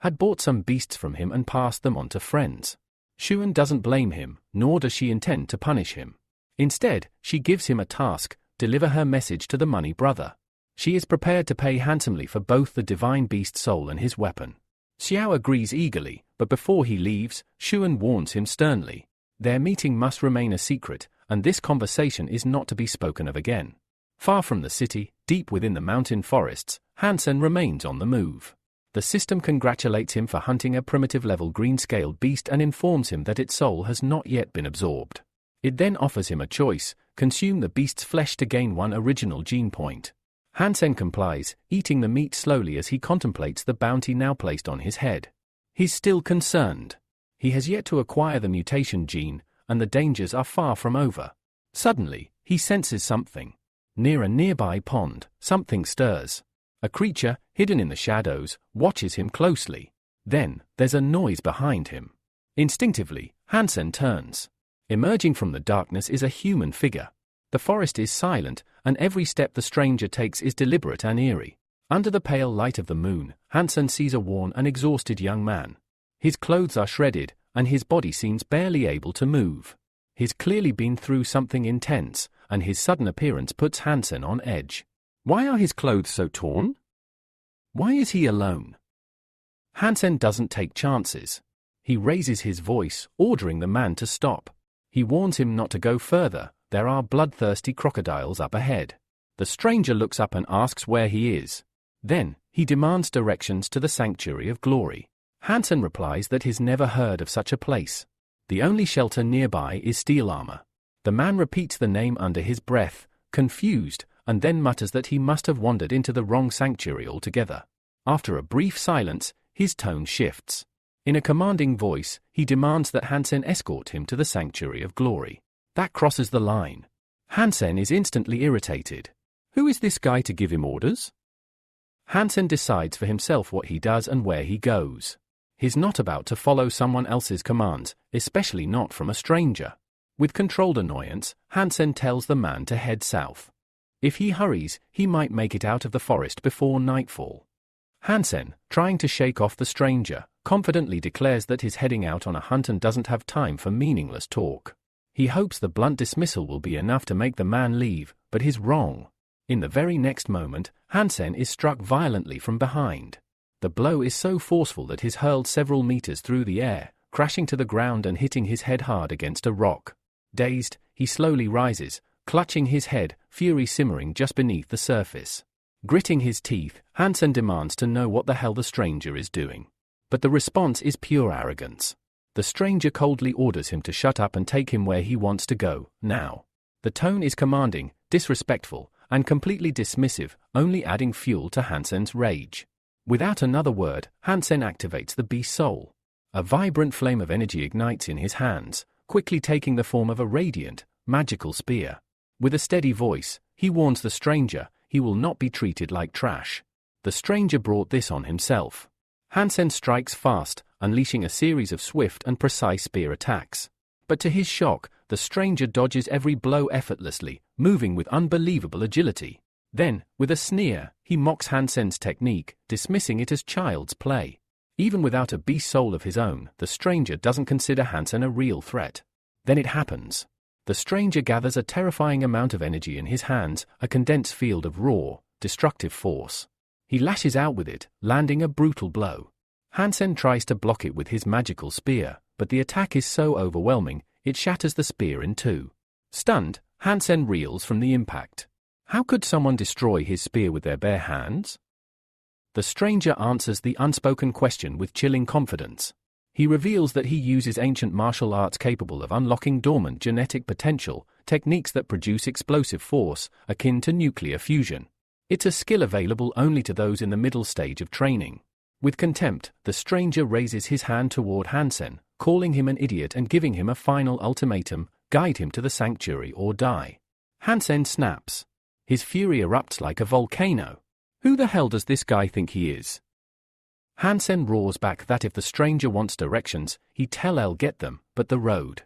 had bought some beasts from him and passed them on to friends. Shuen doesn't blame him, nor does she intend to punish him. Instead, she gives him a task: deliver her message to the money brother. She is prepared to pay handsomely for both the divine beast soul and his weapon. Xiao agrees eagerly, but before he leaves, Shuen warns him sternly. Their meeting must remain a secret, and this conversation is not to be spoken of again. Far from the city, deep within the mountain forests, Hansen remains on the move. The system congratulates him for hunting a primitive-level green-scaled beast and informs him that its soul has not yet been absorbed. It then offers him a choice: consume the beast's flesh to gain one original gene point. Hansen complies, eating the meat slowly as he contemplates the bounty now placed on his head. He's still concerned. He has yet to acquire the mutation gene, and the dangers are far from over. Suddenly, he senses something. Near a nearby pond, something stirs. A creature, hidden in the shadows, watches him closely. Then, there's a noise behind him. Instinctively, Hansen turns. Emerging from the darkness is a human figure. The forest is silent, and every step the stranger takes is deliberate and eerie. Under the pale light of the moon, Hansen sees a worn and exhausted young man. His clothes are shredded, and his body seems barely able to move. He's clearly been through something intense, and his sudden appearance puts Hansen on edge. Why are his clothes so torn? Why is he alone? Hansen doesn't take chances. He raises his voice, ordering the man to stop. He warns him not to go further. There are bloodthirsty crocodiles up ahead. The stranger looks up and asks where he is. Then, he demands directions to the Sanctuary of Glory. Hansen replies that he's never heard of such a place. The only shelter nearby is steel armor. The man repeats the name under his breath, confused, and then mutters that he must have wandered into the wrong sanctuary altogether. After a brief silence, his tone shifts. In a commanding voice, he demands that Hansen escort him to the Sanctuary of Glory. That crosses the line. Hansen is instantly irritated. Who is this guy to give him orders? Hansen decides for himself what he does and where he goes. He's not about to follow someone else's commands, especially not from a stranger. With controlled annoyance, Hansen tells the man to head south. If he hurries, he might make it out of the forest before nightfall. Hansen, trying to shake off the stranger, confidently declares that he's heading out on a hunt and doesn't have time for meaningless talk. He hopes the blunt dismissal will be enough to make the man leave, but he's wrong. In the very next moment, Hansen is struck violently from behind. The blow is so forceful that he's hurled several meters through the air, crashing to the ground and hitting his head hard against a rock. Dazed, he slowly rises, clutching his head, fury simmering just beneath the surface. Gritting his teeth, Hansen demands to know what the hell the stranger is doing. But the response is pure arrogance. The stranger coldly orders him to shut up and take him where he wants to go, now. The tone is commanding, disrespectful, and completely dismissive, only adding fuel to Hansen's rage. Without another word, Hansen activates the beast soul. A vibrant flame of energy ignites in his hands, quickly taking the form of a radiant, magical spear. With a steady voice, he warns the stranger he will not be treated like trash. The stranger brought this on himself. Hansen strikes fast, unleashing a series of swift and precise spear attacks. But to his shock, the stranger dodges every blow effortlessly, moving with unbelievable agility. Then, with a sneer, he mocks Hansen's technique, dismissing it as child's play. Even without a beast soul of his own, the stranger doesn't consider Hansen a real threat. Then it happens. The stranger gathers a terrifying amount of energy in his hands, a condensed field of raw, destructive force. He lashes out with it, landing a brutal blow. Hansen tries to block it with his magical spear, but the attack is so overwhelming, it shatters the spear in two. Stunned, Hansen reels from the impact. How could someone destroy his spear with their bare hands? The stranger answers the unspoken question with chilling confidence. He reveals that he uses ancient martial arts capable of unlocking dormant genetic potential, techniques that produce explosive force, akin to nuclear fusion. It's a skill available only to those in the middle stage of training. With contempt, the stranger raises his hand toward Hansen, calling him an idiot and giving him a final ultimatum: guide him to the sanctuary or die. Hansen snaps. His fury erupts like a volcano. Who the hell does this guy think he is? Hansen roars back that if the stranger wants directions, he'll tell get them, but the road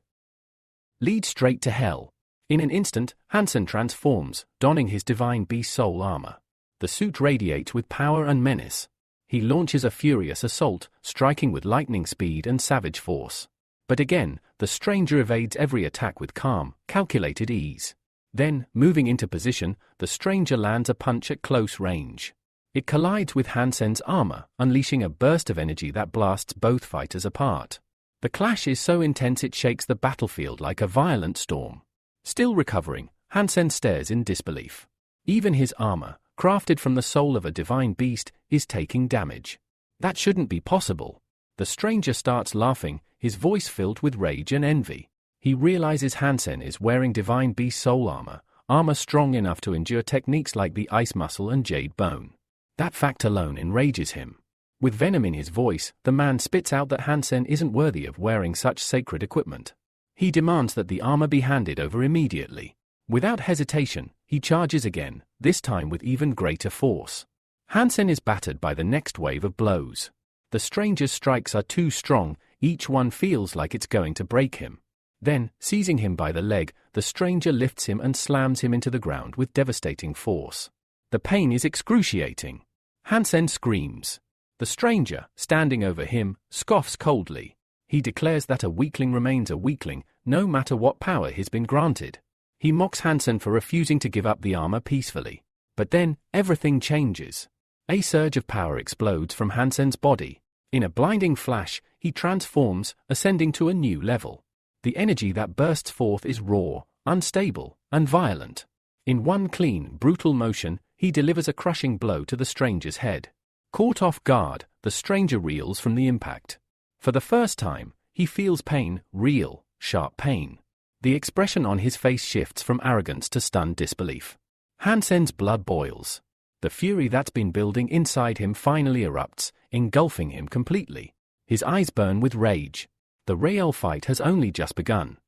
leads straight to hell. In an instant, Hansen transforms, donning his divine beast soul armor. The suit radiates with power and menace. He launches a furious assault, striking with lightning speed and savage force. But again, the stranger evades every attack with calm, calculated ease. Then, moving into position, the stranger lands a punch at close range. It collides with Hansen's armor, unleashing a burst of energy that blasts both fighters apart. The clash is so intense it shakes the battlefield like a violent storm. Still recovering, Hansen stares in disbelief. Even his armor, crafted from the soul of a divine beast, is taking damage. That shouldn't be possible. The stranger starts laughing, his voice filled with rage and envy. He realizes Hansen is wearing divine beast soul armor strong enough to endure techniques like the ice muscle and jade bone. That fact alone enrages him. With venom in his voice, the man spits out that Hansen isn't worthy of wearing such sacred equipment. He demands that the armor be handed over immediately. Without hesitation, he charges again, this time with even greater force. Hansen is battered by the next wave of blows. The stranger's strikes are too strong, each one feels like it's going to break him. Then, seizing him by the leg, the stranger lifts him and slams him into the ground with devastating force. The pain is excruciating. Hansen screams. The stranger, standing over him, scoffs coldly. He declares that a weakling remains a weakling, no matter what power he's been granted. He mocks Hansen for refusing to give up the armor peacefully. But then, everything changes. A surge of power explodes from Hansen's body. In a blinding flash, he transforms, ascending to a new level. The energy that bursts forth is raw, unstable, and violent. In one clean, brutal motion, he delivers a crushing blow to the stranger's head. Caught off guard, the stranger reels from the impact. For the first time, he feels pain, real, sharp pain. The expression on his face shifts from arrogance to stunned disbelief. Hansen's blood boils. The fury that's been building inside him finally erupts, engulfing him completely. His eyes burn with rage. The real fight has only just begun.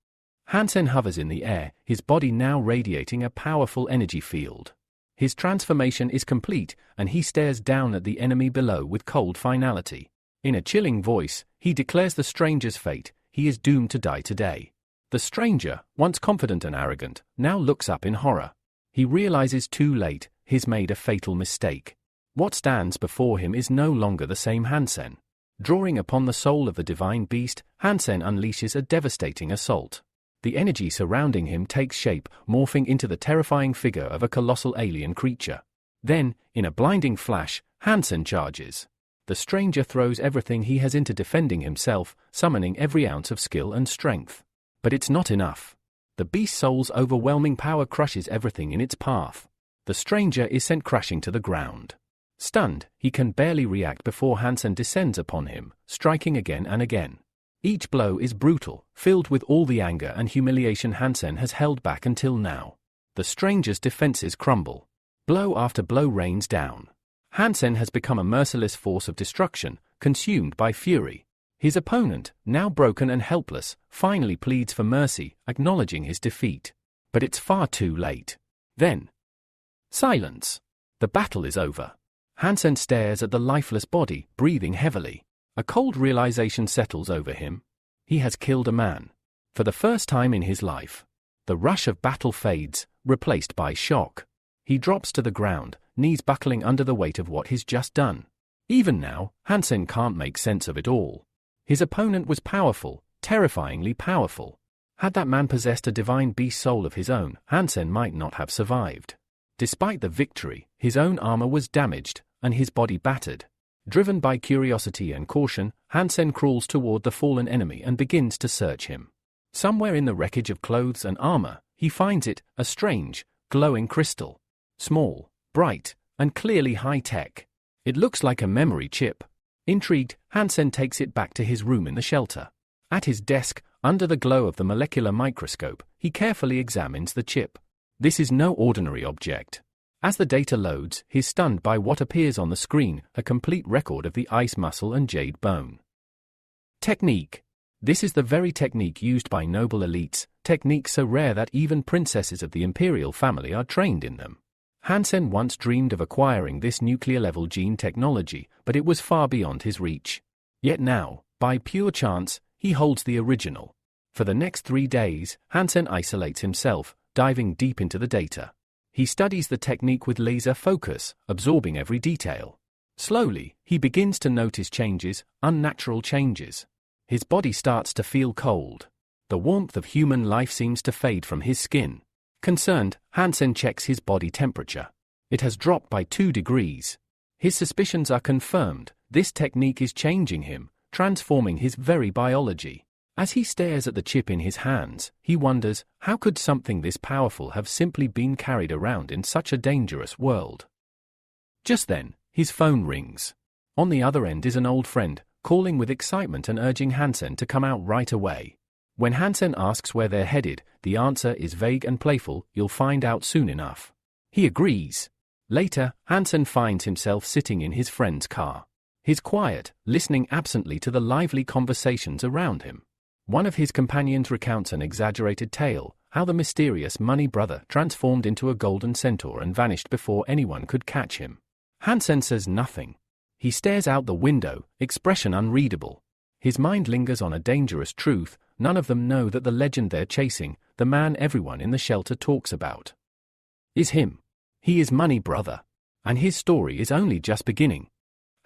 Hansen hovers in the air, his body now radiating a powerful energy field. His transformation is complete, and he stares down at the enemy below with cold finality. In a chilling voice, he declares the stranger's fate. He is doomed to die today. The stranger, once confident and arrogant, now looks up in horror. He realizes too late, he's made a fatal mistake. What stands before him is no longer the same Hansen. Drawing upon the soul of the divine beast, Hansen unleashes a devastating assault. The energy surrounding him takes shape, morphing into the terrifying figure of a colossal alien creature. Then, in a blinding flash, Hansen charges. The stranger throws everything he has into defending himself, summoning every ounce of skill and strength. But it's not enough. The beast soul's overwhelming power crushes everything in its path. The stranger is sent crashing to the ground. Stunned, he can barely react before Hansen descends upon him, striking again and again. Each blow is brutal, filled with all the anger and humiliation Hansen has held back until now. The stranger's defenses crumble. Blow after blow rains down. Hansen has become a merciless force of destruction, consumed by fury. His opponent, now broken and helpless, finally pleads for mercy, acknowledging his defeat. But it's far too late. Then, silence. The battle is over. Hansen stares at the lifeless body, breathing heavily. A cold realization settles over him. He has killed a man. For the first time in his life. The rush of battle fades, replaced by shock. He drops to the ground, knees buckling under the weight of what he's just done. Even now, Hansen can't make sense of it all. His opponent was powerful, terrifyingly powerful. Had that man possessed a divine beast soul of his own, Hansen might not have survived. Despite the victory, his own armor was damaged, and his body battered. Driven by curiosity and caution, Hansen crawls toward the fallen enemy and begins to search him. Somewhere in the wreckage of clothes and armor, he finds it, a strange, glowing crystal. Small, bright, and clearly high-tech. It looks like a memory chip. Intrigued, Hansen takes it back to his room in the shelter. At his desk, under the glow of the molecular microscope, he carefully examines the chip. This is no ordinary object. As the data loads, he's stunned by what appears on the screen, a complete record of the ice muscle and jade bone. Technique. This is the very technique used by noble elites, techniques so rare that even princesses of the imperial family are trained in them. Hansen once dreamed of acquiring this nuclear-level gene technology, but it was far beyond his reach. Yet now, by pure chance, he holds the original. For the next 3 days, Hansen isolates himself, diving deep into the data. He studies the technique with laser focus, absorbing every detail. Slowly, he begins to notice changes, unnatural changes. His body starts to feel cold. The warmth of human life seems to fade from his skin. Concerned, Hansen checks his body temperature. It has dropped by 2 degrees. His suspicions are confirmed. This technique is changing him, transforming his very biology. As he stares at the chip in his hands, he wonders, how could something this powerful have simply been carried around in such a dangerous world? Just then, his phone rings. On the other end is an old friend, calling with excitement and urging Hansen to come out right away. When Hansen asks where they're headed, the answer is vague and playful, "You'll find out soon enough." He agrees. Later, Hansen finds himself sitting in his friend's car. He's quiet, listening absently to the lively conversations around him. One of his companions recounts an exaggerated tale, how the mysterious money brother transformed into a golden centaur and vanished before anyone could catch him. Hansen says nothing. He stares out the window, expression unreadable. His mind lingers on a dangerous truth: none of them know that the legend they're chasing, the man everyone in the shelter talks about, is him. He is Money Brother. And his story is only just beginning.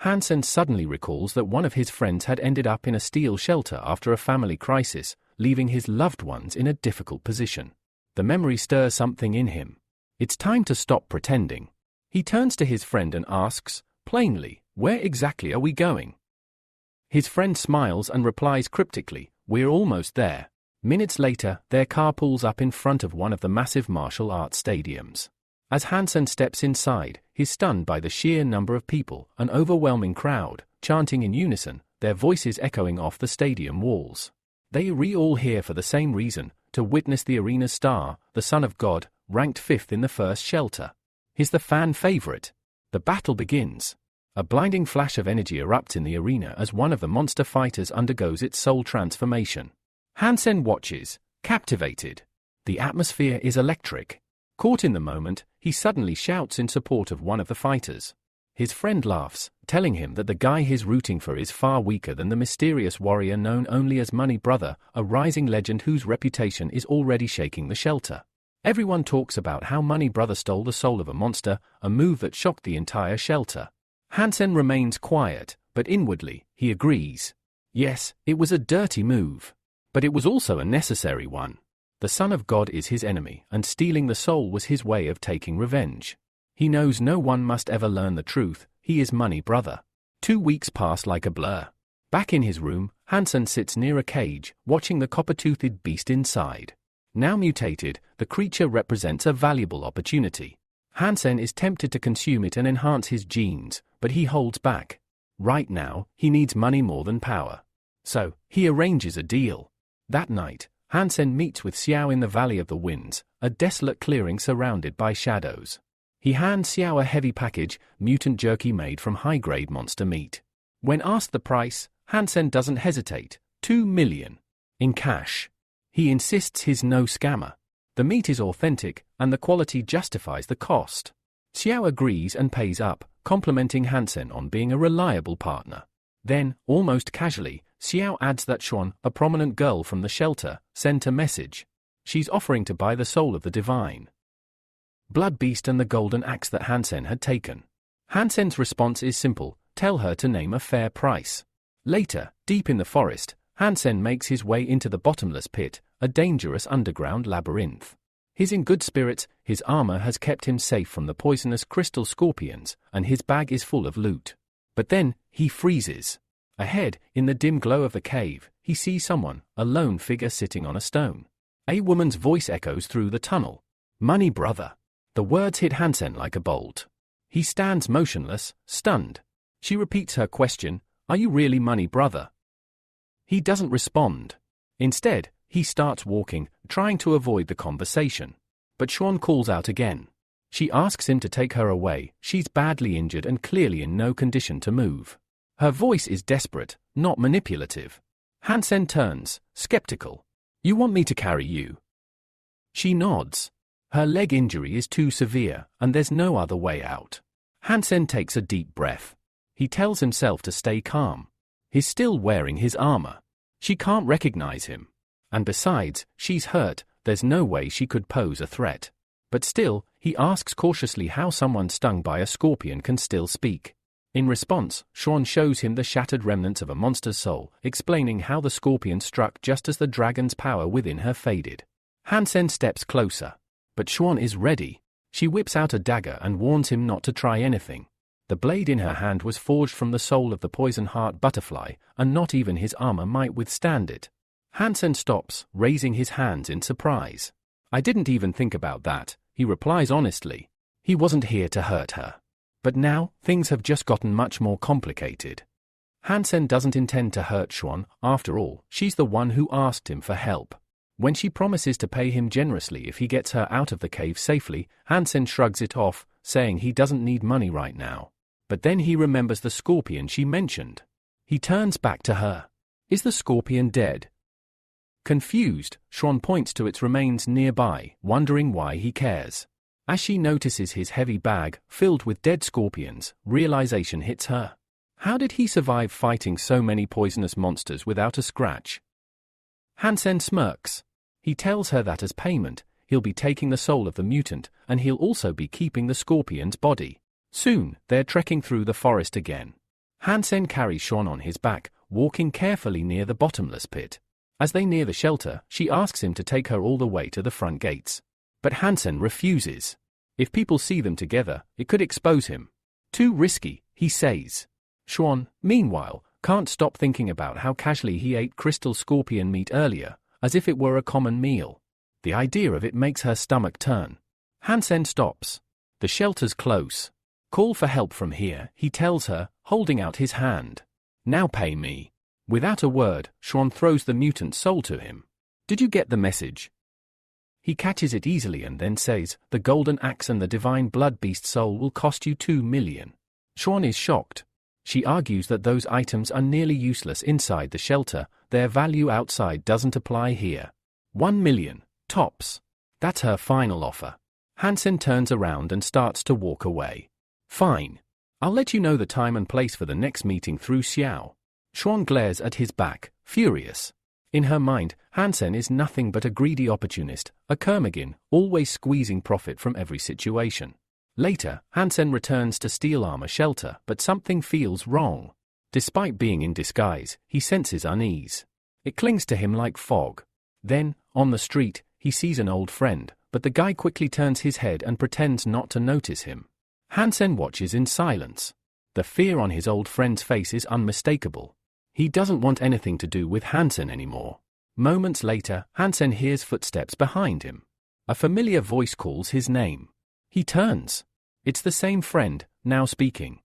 Hansen suddenly recalls that one of his friends had ended up in a steel shelter after a family crisis, leaving his loved ones in a difficult position. The memory stirs something in him. It's time to stop pretending. He turns to his friend and asks, plainly, "Where exactly are we going?" His friend smiles and replies cryptically, "We're almost there." Minutes later, their car pulls up in front of one of the massive martial arts stadiums. As Hansen steps inside, he's stunned by the sheer number of people, an overwhelming crowd, chanting in unison, their voices echoing off the stadium walls. They are all here for the same reason, to witness the arena's star, the Son of God, ranked 5th in the first shelter. He's the fan favorite. The battle begins. A blinding flash of energy erupts in the arena as one of the monster fighters undergoes its soul transformation. Hansen watches, captivated. The atmosphere is electric. Caught in the moment, he suddenly shouts in support of one of the fighters. His friend laughs, telling him that the guy he's rooting for is far weaker than the mysterious warrior known only as Money Brother, a rising legend whose reputation is already shaking the shelter. Everyone talks about how Money Brother stole the soul of a monster, a move that shocked the entire shelter. Hansen remains quiet, but inwardly, he agrees. Yes, it was a dirty move. But it was also a necessary one. The Son of God is his enemy, and stealing the soul was his way of taking revenge. He knows no one must ever learn the truth, he is Money Brother. 2 weeks pass like a blur. Back in his room, Hansen sits near a cage, watching the copper-toothed beast inside. Now mutated, the creature represents a valuable opportunity. Hansen is tempted to consume it and enhance his genes, but he holds back. Right now, he needs money more than power. So, he arranges a deal. That night, Hansen meets with Xiao in the Valley of the Winds, a desolate clearing surrounded by shadows. He hands Xiao a heavy package, mutant jerky made from high-grade monster meat. When asked the price, Hansen doesn't hesitate, 2 million. In cash. He insists he's no scammer. The meat is authentic, and the quality justifies the cost. Xiao agrees and pays up, complimenting Hansen on being a reliable partner. Then, almost casually, Xiao adds that Xuan, a prominent girl from the shelter, sent a message. She's offering to buy the soul of the divine blood beast and the golden axe that Hansen had taken. Hansen's response is simple, tell her to name a fair price. Later, deep in the forest, Hansen makes his way into the bottomless pit, a dangerous underground labyrinth. He's in good spirits, his armor has kept him safe from the poisonous crystal scorpions, and his bag is full of loot. But then, he freezes. Ahead, in the dim glow of the cave, he sees someone, a lone figure sitting on a stone. A woman's voice echoes through the tunnel. Money Brother. The words hit Hansen like a bolt. He stands motionless, stunned. She repeats her question, "Are you really Money Brother?" He doesn't respond. Instead, he starts walking, trying to avoid the conversation. But Xuan calls out again. She asks him to take her away, she's badly injured and clearly in no condition to move. Her voice is desperate, not manipulative. Hansen turns, skeptical. "You want me to carry you?" She nods. Her leg injury is too severe, and there's no other way out. Hansen takes a deep breath. He tells himself to stay calm. He's still wearing his armor. She can't recognize him. And besides, she's hurt, there's no way she could pose a threat. But still, he asks cautiously how someone stung by a scorpion can still speak. In response, Xuan shows him the shattered remnants of a monster's soul, explaining how the scorpion struck just as the dragon's power within her faded. Hansen steps closer. But Xuan is ready. She whips out a dagger and warns him not to try anything. The blade in her hand was forged from the soul of the poison heart butterfly, and not even his armor might withstand it. Hansen stops, raising his hands in surprise. I didn't even think about that, he replies honestly. He wasn't here to hurt her. But now, things have just gotten much more complicated. Hansen doesn't intend to hurt Xuan, after all, she's the one who asked him for help. When she promises to pay him generously if he gets her out of the cave safely, Hansen shrugs it off, saying he doesn't need money right now. But then he remembers the scorpion she mentioned. He turns back to her. Is the scorpion dead? Confused, Xuan points to its remains nearby, wondering why he cares. As she notices his heavy bag, filled with dead scorpions, realization hits her. How did he survive fighting so many poisonous monsters without a scratch? Hansen smirks. He tells her that as payment, he'll be taking the soul of the mutant, and he'll also be keeping the scorpion's body. Soon, they're trekking through the forest again. Hansen carries Xuan on his back, walking carefully near the bottomless pit. As they near the shelter, she asks him to take her all the way to the front gates. But Hansen refuses. If people see them together, it could expose him. Too risky, he says. Xuan, meanwhile, can't stop thinking about how casually he ate crystal scorpion meat earlier, as if it were a common meal. The idea of it makes her stomach turn. Hansen stops. The shelter's close. Call for help from here, he tells her, holding out his hand. Now pay me. Without a word, Xuan throws the mutant's soul to him. Did you get the message? He catches it easily and then says, the golden axe and the divine blood beast soul will cost you 2 million. Xuan is shocked. She argues that those items are nearly useless inside the shelter, their value outside doesn't apply here. 1 million, tops. That's her final offer. Hansen turns around and starts to walk away. Fine. I'll let you know the time and place for the next meeting through Xiao. Xuan glares at his back, furious. In her mind, Hansen is nothing but a greedy opportunist, a Kermagin, always squeezing profit from every situation. Later, Hansen returns to Steel Armor Shelter, but something feels wrong. Despite being in disguise, he senses unease. It clings to him like fog. Then, on the street, he sees an old friend, but the guy quickly turns his head and pretends not to notice him. Hansen watches in silence. The fear on his old friend's face is unmistakable. He doesn't want anything to do with Hansen anymore. Moments later, Hansen hears footsteps behind him. A familiar voice calls his name. He turns. It's the same friend, now speaking.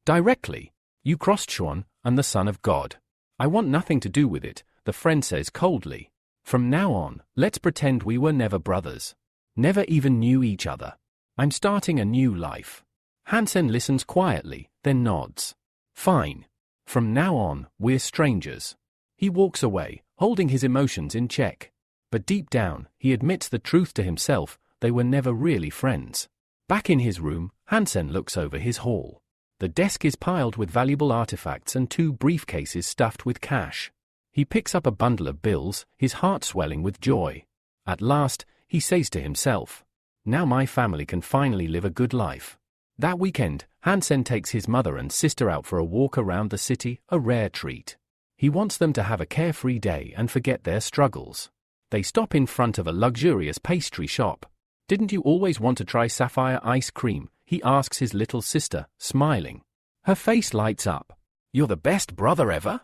Directly. You crossed Xuan, and the Son of God. I want nothing to do with it, the friend says coldly. From now on, let's pretend we were never brothers. Never even knew each other. I'm starting a new life. Hansen listens quietly, then nods. Fine. From now on, we're strangers. He walks away, holding his emotions in check. But deep down, he admits the truth to himself, they were never really friends. Back in his room, Hansen looks over his haul. The desk is piled with valuable artifacts and 2 briefcases stuffed with cash. He picks up a bundle of bills, his heart swelling with joy. At last, he says to himself, now my family can finally live a good life. That weekend, Hansen takes his mother and sister out for a walk around the city, a rare treat. He wants them to have a carefree day and forget their struggles. They stop in front of a luxurious pastry shop. Didn't you always want to try sapphire ice cream? He asks his little sister, smiling. Her face lights up. You're the best brother ever?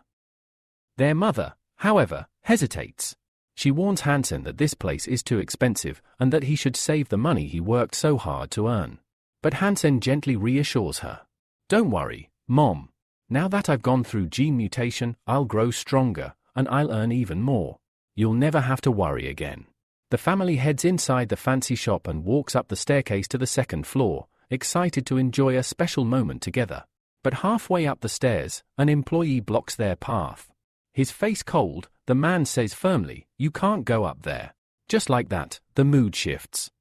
Their mother, however, hesitates. She warns Hansen that this place is too expensive and that he should save the money he worked so hard to earn. But Hansen gently reassures her. Don't worry, Mom. Now that I've gone through gene mutation, I'll grow stronger, and I'll earn even more. You'll never have to worry again. The family heads inside the fancy shop and walks up the staircase to the 2nd floor, excited to enjoy a special moment together. But halfway up the stairs, an employee blocks their path. His face cold, the man says firmly, you can't go up there. Just like that, the mood shifts.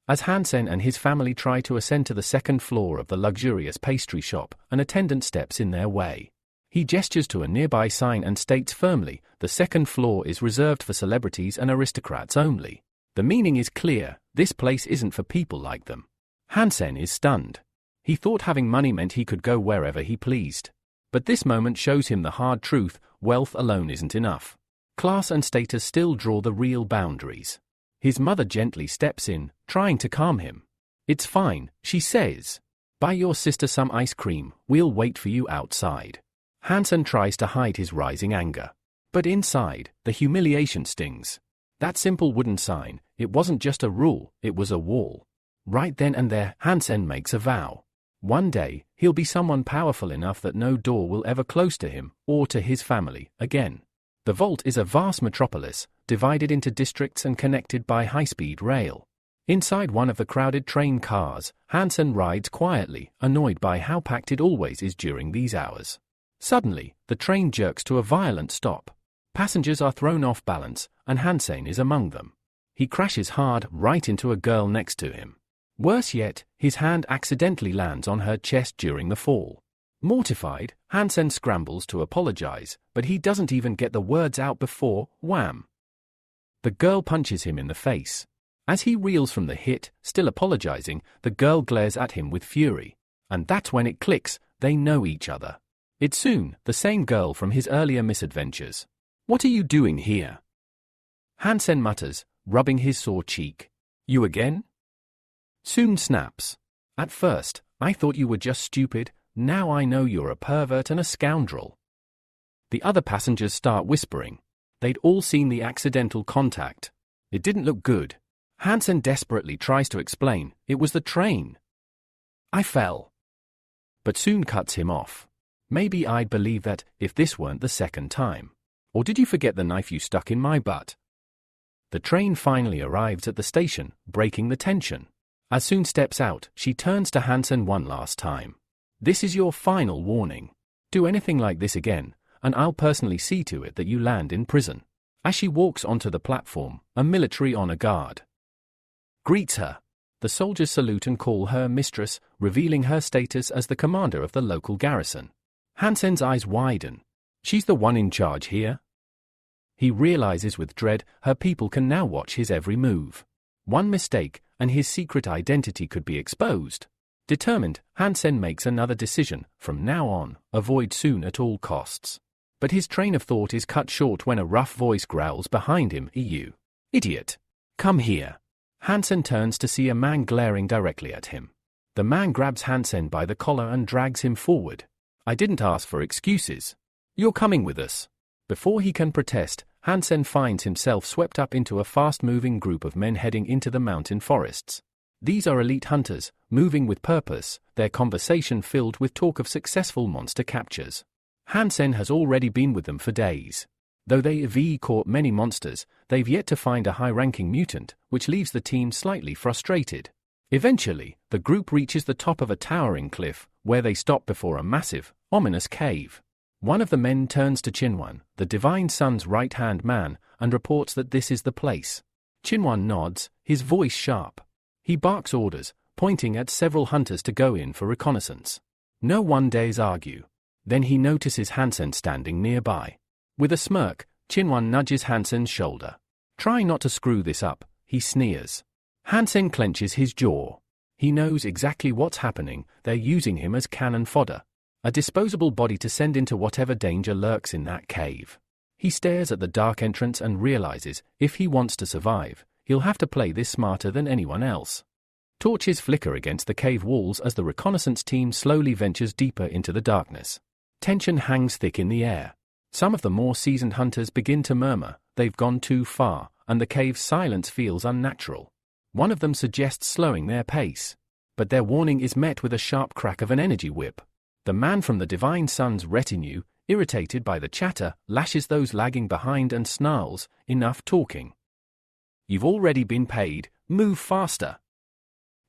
As Hansen and his family try to ascend to the 2nd floor of the luxurious pastry shop, an attendant steps in their way. He gestures to a nearby sign and states firmly, the 2nd floor is reserved for celebrities and aristocrats only. The meaning is clear, this place isn't for people like them. Hansen is stunned. He thought having money meant he could go wherever he pleased. But this moment shows him the hard truth, wealth alone isn't enough. Class and status still draw the real boundaries. His mother gently steps in, trying to calm him. It's fine, she says. Buy your sister some ice cream, we'll wait for you outside. Hansen tries to hide his rising anger. But inside, the humiliation stings. That simple wooden sign, it wasn't just a rule, it was a wall. Right then and there, Hansen makes a vow. One day, he'll be someone powerful enough that no door will ever close to him, or to his family, again. The vault is a vast metropolis, divided into districts and connected by high-speed rail. Inside one of the crowded train cars, Hansen rides quietly, annoyed by how packed it always is during these hours. Suddenly, the train jerks to a violent stop. Passengers are thrown off balance, and Hansen is among them. He crashes hard right into a girl next to him. Worse yet, his hand accidentally lands on her chest during the fall. Mortified, Hansen scrambles to apologize, but he doesn't even get the words out before, wham! The girl punches him in the face. As he reels from the hit, still apologizing, the girl glares at him with fury. And that's when it clicks, they know each other. It's Soon, the same girl from his earlier misadventures. "What are you doing here?" Hansen mutters, rubbing his sore cheek. "You again?" Soon snaps. "At first, I thought you were just stupid, now I know you're a pervert and a scoundrel." The other passengers start whispering. They'd all seen the accidental contact. It didn't look good. Hansen desperately tries to explain, "It was the train. I fell." But Soon cuts him off. "Maybe I'd believe that if this weren't the second time. Or did you forget the knife you stuck in my butt?" The train finally arrives at the station, breaking the tension. As Soon steps out, she turns to Hansen one last time. "This is your final warning. Do anything like this again, and I'll personally see to it that you land in prison." As she walks onto the platform, a military honor guard greets her. The soldiers salute and call her mistress, revealing her status as the commander of the local garrison. Hansen's eyes widen. She's the one in charge here? He realizes with dread her people can now watch his every move. One mistake, and his secret identity could be exposed. Determined, Hansen makes another decision, from now on, avoid Soon at all costs. But his train of thought is cut short when a rough voice growls behind him, "You idiot! Come here!" Hansen turns to see a man glaring directly at him. The man grabs Hansen by the collar and drags him forward. "I didn't ask for excuses. You're coming with us." Before he can protest, Hansen finds himself swept up into a fast-moving group of men heading into the mountain forests. These are elite hunters, moving with purpose, their conversation filled with talk of successful monster captures. Hansen has already been with them for days. Though they've caught many monsters, they've yet to find a high-ranking mutant, which leaves the team slightly frustrated. Eventually, the group reaches the top of a towering cliff, where they stop before a massive, ominous cave. One of the men turns to Chinwan, the Divine Sun's right-hand man, and reports that this is the place. Chinwan nods, his voice sharp. He barks orders, pointing at several hunters to go in for reconnaissance. No one dares argue. Then he notices Hansen standing nearby. With a smirk, Chinwan nudges Hansen's shoulder. "Try not to screw this up," he sneers. Hansen clenches his jaw. He knows exactly what's happening, they're using him as cannon fodder. A disposable body to send into whatever danger lurks in that cave. He stares at the dark entrance and realizes, if he wants to survive, he'll have to play this smarter than anyone else. Torches flicker against the cave walls as the reconnaissance team slowly ventures deeper into the darkness. Tension hangs thick in the air. Some of the more seasoned hunters begin to murmur, they've gone too far, and the cave's silence feels unnatural. One of them suggests slowing their pace. But their warning is met with a sharp crack of an energy whip. The man from the Divine Sun's retinue, irritated by the chatter, lashes those lagging behind and snarls, "Enough talking. You've already been paid, move faster."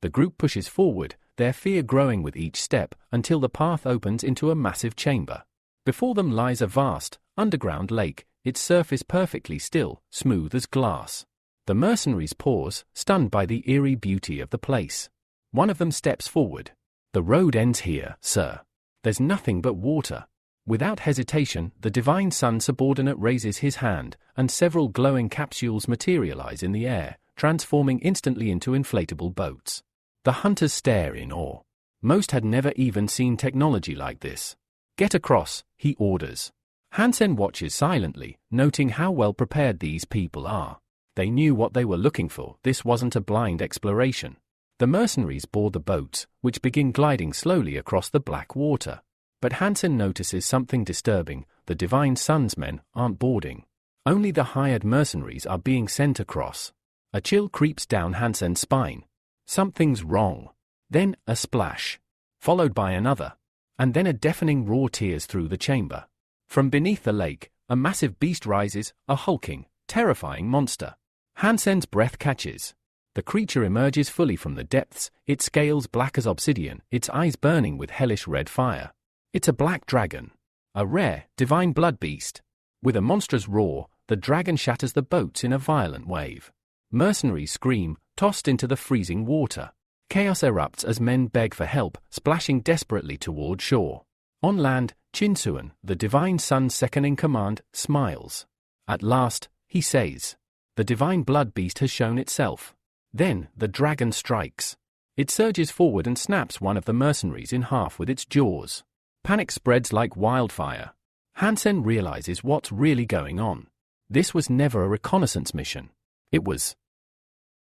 The group pushes forward, their fear growing with each step, until the path opens into a massive chamber. Before them lies a vast, underground lake, its surface perfectly still, smooth as glass. The mercenaries pause, stunned by the eerie beauty of the place. One of them steps forward. "The road ends here, sir. There's nothing but water." Without hesitation, the Divine Sun subordinate raises his hand, and several glowing capsules materialize in the air, transforming instantly into inflatable boats. The hunters stare in awe. Most had never even seen technology like this. "Get across," he orders. Hansen watches silently, noting how well prepared these people are. They knew what they were looking for, this wasn't a blind exploration. The mercenaries board the boats, which begin gliding slowly across the black water. But Hansen notices something disturbing. The Divine Sun's men aren't boarding. Only the hired mercenaries are being sent across. A chill creeps down Hansen's spine. Something's wrong. Then a splash, followed by another, and then a deafening roar tears through the chamber. From beneath the lake, a massive beast rises, a hulking, terrifying monster. Hansen's breath catches. The creature emerges fully from the depths, its scales black as obsidian, its eyes burning with hellish red fire. It's a black dragon, a rare, divine blood beast. With a monstrous roar, the dragon shatters the boats in a violent wave. Mercenaries scream, tossed into the freezing water. Chaos erupts as men beg for help, splashing desperately toward shore. On land, Chinsuan, the Divine Sun's second-in-command, smiles. At last, he says, the divine blood beast has shown itself. Then, the dragon strikes. It surges forward and snaps one of the mercenaries in half with its jaws. Panic spreads like wildfire. Hansen realizes what's really going on. This was never a reconnaissance mission. It was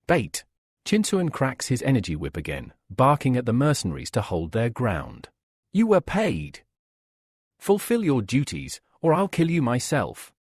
bait. Chinsuan cracks his energy whip again, barking at the mercenaries to hold their ground. You were paid. Fulfill your duties, or I'll kill you myself.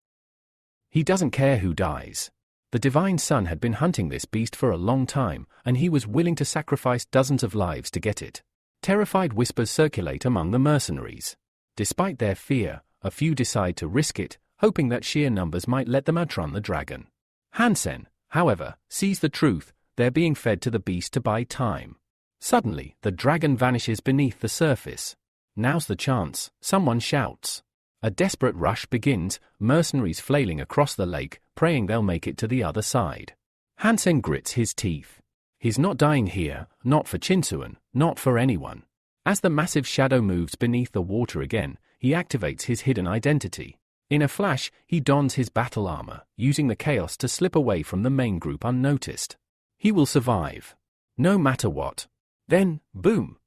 He doesn't care who dies. The Divine Sun had been hunting this beast for a long time, and he was willing to sacrifice dozens of lives to get it. Terrified whispers circulate among the mercenaries. Despite their fear, a few decide to risk it, hoping that sheer numbers might let them outrun the dragon. Hansen, however, sees the truth. They're being fed to the beast to buy time. Suddenly, the dragon vanishes beneath the surface. Now's the chance, someone shouts. A desperate rush begins, mercenaries flailing across the lake, praying they'll make it to the other side. Hansen grits his teeth. He's not dying here, not for Chinsuan, not for anyone. As the massive shadow moves beneath the water again, he activates his hidden identity. In a flash, he dons his battle armor, using the chaos to slip away from the main group unnoticed. He will survive. No matter what. Then, boom!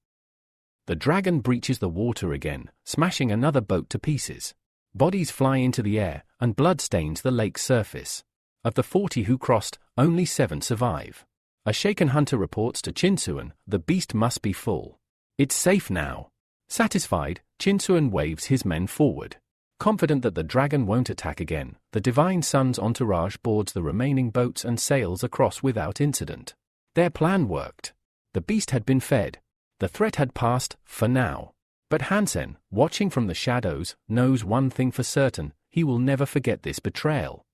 The dragon breaches the water again, smashing another boat to pieces. Bodies fly into the air, and blood stains the lake's surface. Of the 40 who crossed, only 7 survive. A shaken hunter reports to Chinsuan, the beast must be full. It's safe now. Satisfied, Chinsuan waves his men forward. Confident that the dragon won't attack again, the Divine Sun's entourage boards the remaining boats and sails across without incident. Their plan worked. The beast had been fed. The threat had passed, for now. But Hansen, watching from the shadows, knows one thing for certain: he will never forget this betrayal.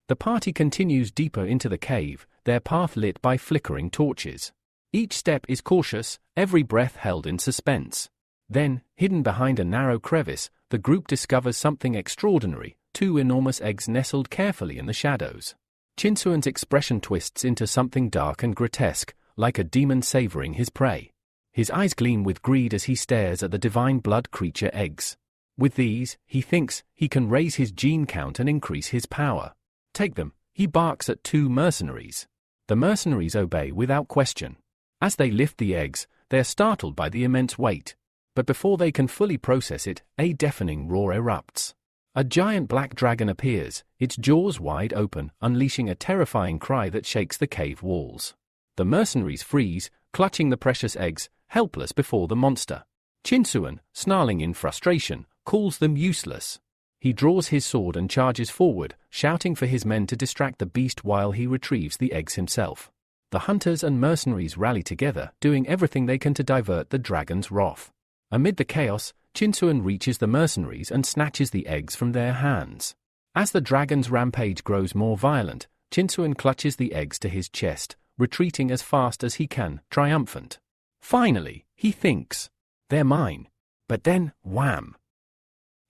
The party continues deeper into the cave, their path lit by flickering torches. Each step is cautious, every breath held in suspense. Then, hidden behind a narrow crevice, the group discovers something extraordinary: 2 enormous eggs nestled carefully in the shadows. Chinsuan's expression twists into something dark and grotesque, like a demon savoring his prey. His eyes gleam with greed as he stares at the divine blood creature eggs. With these, he thinks, he can raise his gene count and increase his power. Take them, he barks at 2 mercenaries. The mercenaries obey without question. As they lift the eggs, they're startled by the immense weight. But before they can fully process it, a deafening roar erupts. A giant black dragon appears, its jaws wide open, unleashing a terrifying cry that shakes the cave walls. The mercenaries freeze, clutching the precious eggs, helpless before the monster. Chinsuan, snarling in frustration, calls them useless. He draws his sword and charges forward, shouting for his men to distract the beast while he retrieves the eggs himself. The hunters and mercenaries rally together, doing everything they can to divert the dragon's wrath. Amid the chaos, Chinsuan reaches the mercenaries and snatches the eggs from their hands. As the dragon's rampage grows more violent, Chinsuan clutches the eggs to his chest, retreating as fast as he can, triumphant. Finally, he thinks, they're mine. But then, wham!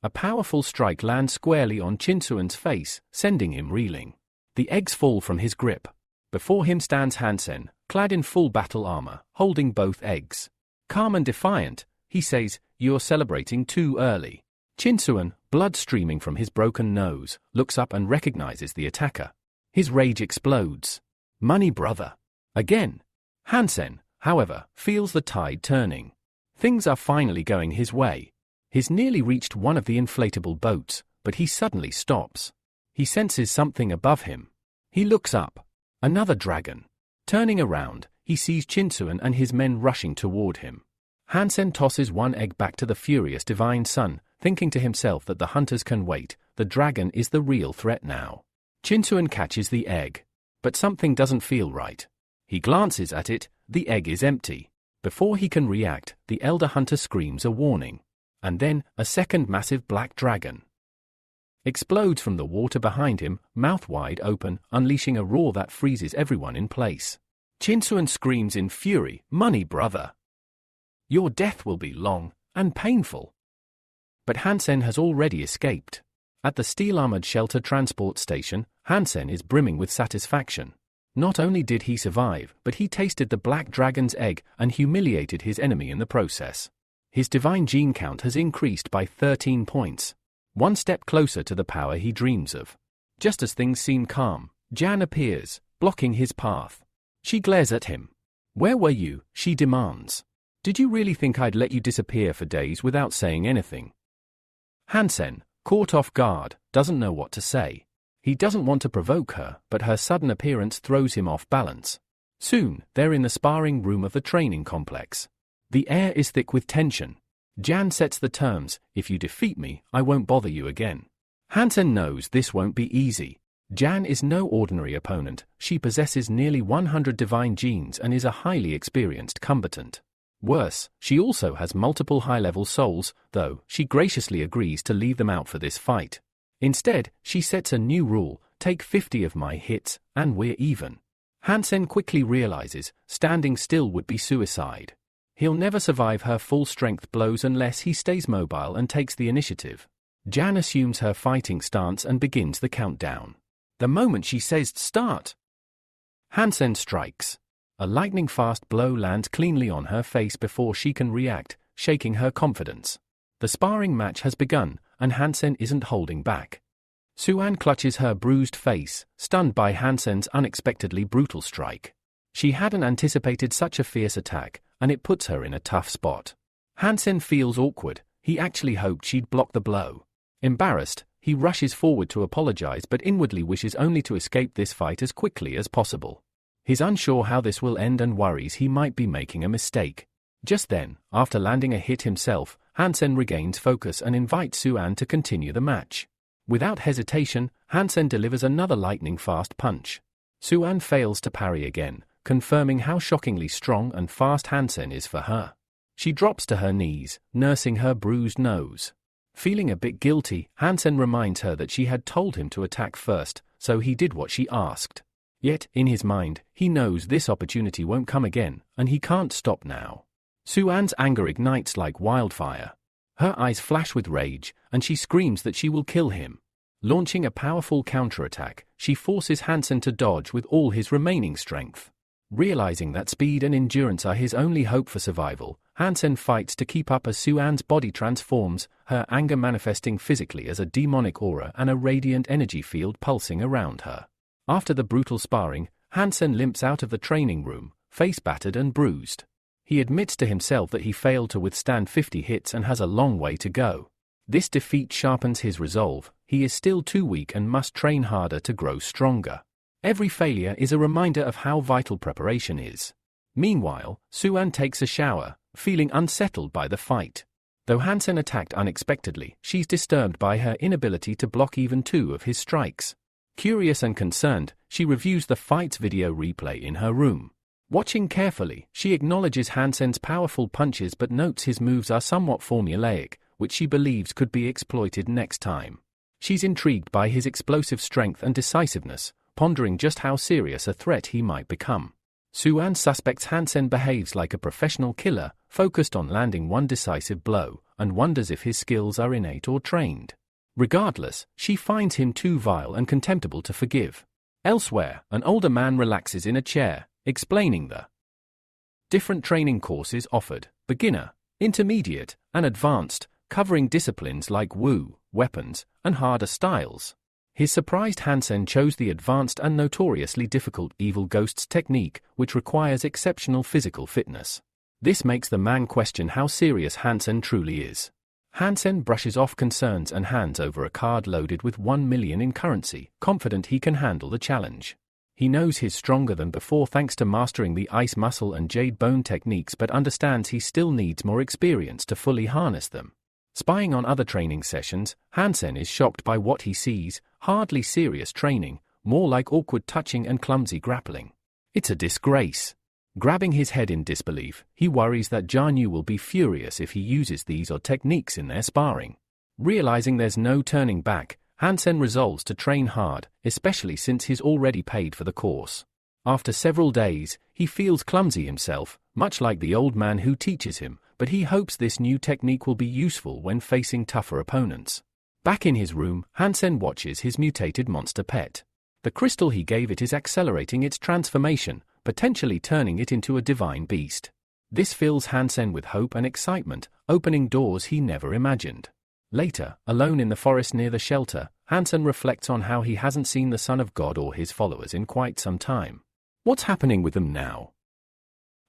A powerful strike lands squarely on Chinsuan's face, sending him reeling. The eggs fall from his grip. Before him stands Hansen, clad in full battle armor, holding both eggs. Calm and defiant, he says, "You're celebrating too early." Chinsuan, blood streaming from his broken nose, looks up and recognizes the attacker. His rage explodes. Money, brother. Again. Hansen, however, feels the tide turning. Things are finally going his way. He's nearly reached one of the inflatable boats, but he suddenly stops. He senses something above him. He looks up. Another dragon. Turning around, he sees Shinsuan and his men rushing toward him. Hansen tosses one egg back to the furious divine sun, thinking to himself that the hunters can wait, the dragon is the real threat now. Shinsuan catches the egg. But something doesn't feel right. He glances at it, the egg is empty. Before he can react, the elder hunter screams a warning. And then, a second massive black dragon explodes from the water behind him, mouth wide open, unleashing a roar that freezes everyone in place. Shinsuan screams in fury, "Money, brother! Your death will be long and painful." But Hansen has already escaped. At the steel-armored shelter transport station, Hansen is brimming with satisfaction. Not only did he survive, but he tasted the black dragon's egg and humiliated his enemy in the process. His divine gene count has increased by 13 points. One step closer to the power he dreams of. Just as things seem calm, Jan appears, blocking his path. She glares at him. "Where were you?" she demands. "Did you really think I'd let you disappear for days without saying anything?" Hansen, caught off guard, doesn't know what to say. He doesn't want to provoke her, but her sudden appearance throws him off balance. Soon, they're in the sparring room of the training complex. The air is thick with tension. Jan sets the terms: "If you defeat me, I won't bother you again." Hansen knows this won't be easy. Jan is no ordinary opponent. She possesses nearly 100 divine genes and is a highly experienced combatant. Worse, she also has multiple high-level souls, though she graciously agrees to leave them out for this fight. Instead, she sets a new rule: take 50 of my hits, and we're even. Hansen quickly realizes standing still would be suicide. He'll never survive her full-strength blows unless he stays mobile and takes the initiative. Jan assumes her fighting stance and begins the countdown. The moment she says start, Hansen strikes. A lightning-fast blow lands cleanly on her face before she can react, shaking her confidence. The sparring match has begun, and Hansen isn't holding back. Suan clutches her bruised face, stunned by Hansen's unexpectedly brutal strike. She hadn't anticipated such a fierce attack, and it puts her in a tough spot. Hansen feels awkward. He actually hoped she'd block the blow. Embarrassed, he rushes forward to apologize but inwardly wishes only to escape this fight as quickly as possible. He's unsure how this will end and worries he might be making a mistake. Just then, after landing a hit himself, Hansen regains focus and invites Suan to continue the match. Without hesitation, Hansen delivers another lightning-fast punch. Suan fails to parry again, confirming how shockingly strong and fast Hansen is for her. She drops to her knees, nursing her bruised nose. Feeling a bit guilty, Hansen reminds her that she had told him to attack first, so he did what she asked. Yet, in his mind, he knows this opportunity won't come again, and he can't stop now. Suan's anger ignites like wildfire. Her eyes flash with rage, and she screams that she will kill him. Launching a powerful counterattack, she forces Hansen to dodge with all his remaining strength. Realizing that speed and endurance are his only hope for survival, Hansen fights to keep up as Suan's body transforms, her anger manifesting physically as a demonic aura and a radiant energy field pulsing around her. After the brutal sparring, Hansen limps out of the training room, face battered and bruised. He admits to himself that he failed to withstand 50 hits and has a long way to go. This defeat sharpens his resolve. He is still too weak and must train harder to grow stronger. Every failure is a reminder of how vital preparation is. Meanwhile, Suan takes a shower, feeling unsettled by the fight. Though Hansen attacked unexpectedly, she's disturbed by her inability to block even 2 of his strikes. Curious and concerned, she reviews the fight's video replay in her room. Watching carefully, she acknowledges Hansen's powerful punches but notes his moves are somewhat formulaic, which she believes could be exploited next time. She's intrigued by his explosive strength and decisiveness, pondering just how serious a threat he might become. Suan suspects Hansen behaves like a professional killer, focused on landing one decisive blow, and wonders if his skills are innate or trained. Regardless, she finds him too vile and contemptible to forgive. Elsewhere, an older man relaxes in a chair, explaining the different training courses offered: beginner, intermediate, and advanced, covering disciplines like Wu, weapons, and harder styles. His surprised Hansen chose the advanced and notoriously difficult Evil Ghosts technique, which requires exceptional physical fitness. This makes the man question how serious Hansen truly is. Hansen brushes off concerns and hands over a card loaded with 1 million in currency, confident he can handle the challenge. He knows he's stronger than before thanks to mastering the ice muscle and jade bone techniques, but understands he still needs more experience to fully harness them. Spying on other training sessions, Hansen is shocked by what he sees: hardly serious training, more like awkward touching and clumsy grappling. It's a disgrace. Grabbing his head in disbelief, he worries that Jianyu will be furious if he uses these odd techniques in their sparring. Realizing there's no turning back, Hansen resolves to train hard, especially since he's already paid for the course. After several days, he feels clumsy himself, much like the old man who teaches him, but he hopes this new technique will be useful when facing tougher opponents. Back in his room, Hansen watches his mutated monster pet. The crystal he gave it is accelerating its transformation, potentially turning it into a divine beast. This fills Hansen with hope and excitement, opening doors he never imagined. Later, alone in the forest near the shelter, Hansen reflects on how he hasn't seen the Son of God or his followers in quite some time. What's happening with them now?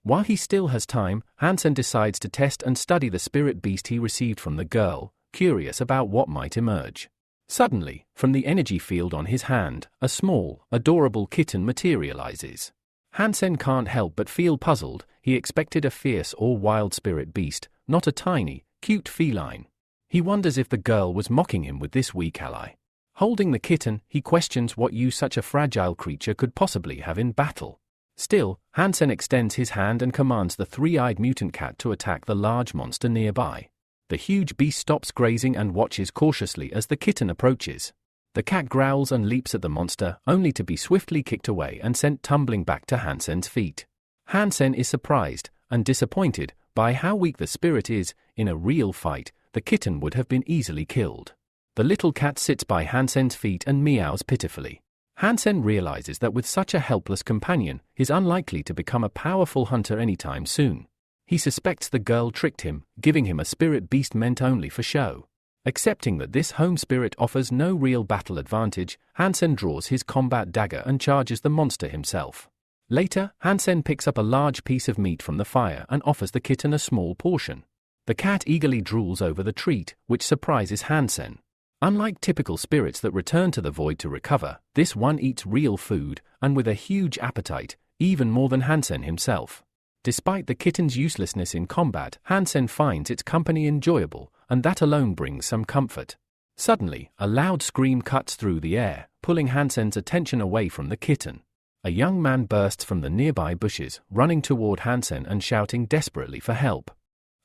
While he still has time, Hansen decides to test and study the spirit beast he received from the girl, curious about what might emerge. Suddenly, from the energy field on his hand, a small, adorable kitten materializes. Hansen can't help but feel puzzled. He expected a fierce or wild spirit beast, not a tiny, cute feline. He wonders if the girl was mocking him with this weak ally. Holding the kitten, he questions what use such a fragile creature could possibly have in battle. Still, Hansen extends his hand and commands the three-eyed mutant cat to attack the large monster nearby. The huge beast stops grazing and watches cautiously as the kitten approaches. The cat growls and leaps at the monster, only to be swiftly kicked away and sent tumbling back to Hansen's feet. Hansen is surprised and disappointed by how weak the spirit is. In a real fight, the kitten would have been easily killed. The little cat sits by Hansen's feet and meows pitifully. Hansen realizes that with such a helpless companion, he's unlikely to become a powerful hunter anytime soon. He suspects the girl tricked him, giving him a spirit beast meant only for show. Accepting that this home spirit offers no real battle advantage, Hansen draws his combat dagger and charges the monster himself. Later, Hansen picks up a large piece of meat from the fire and offers the kitten a small portion. The cat eagerly drools over the treat, which surprises Hansen. Unlike typical spirits that return to the void to recover, this one eats real food, and with a huge appetite, even more than Hansen himself. Despite the kitten's uselessness in combat, Hansen finds its company enjoyable, and that alone brings some comfort. Suddenly, a loud scream cuts through the air, pulling Hansen's attention away from the kitten. A young man bursts from the nearby bushes, running toward Hansen and shouting desperately for help.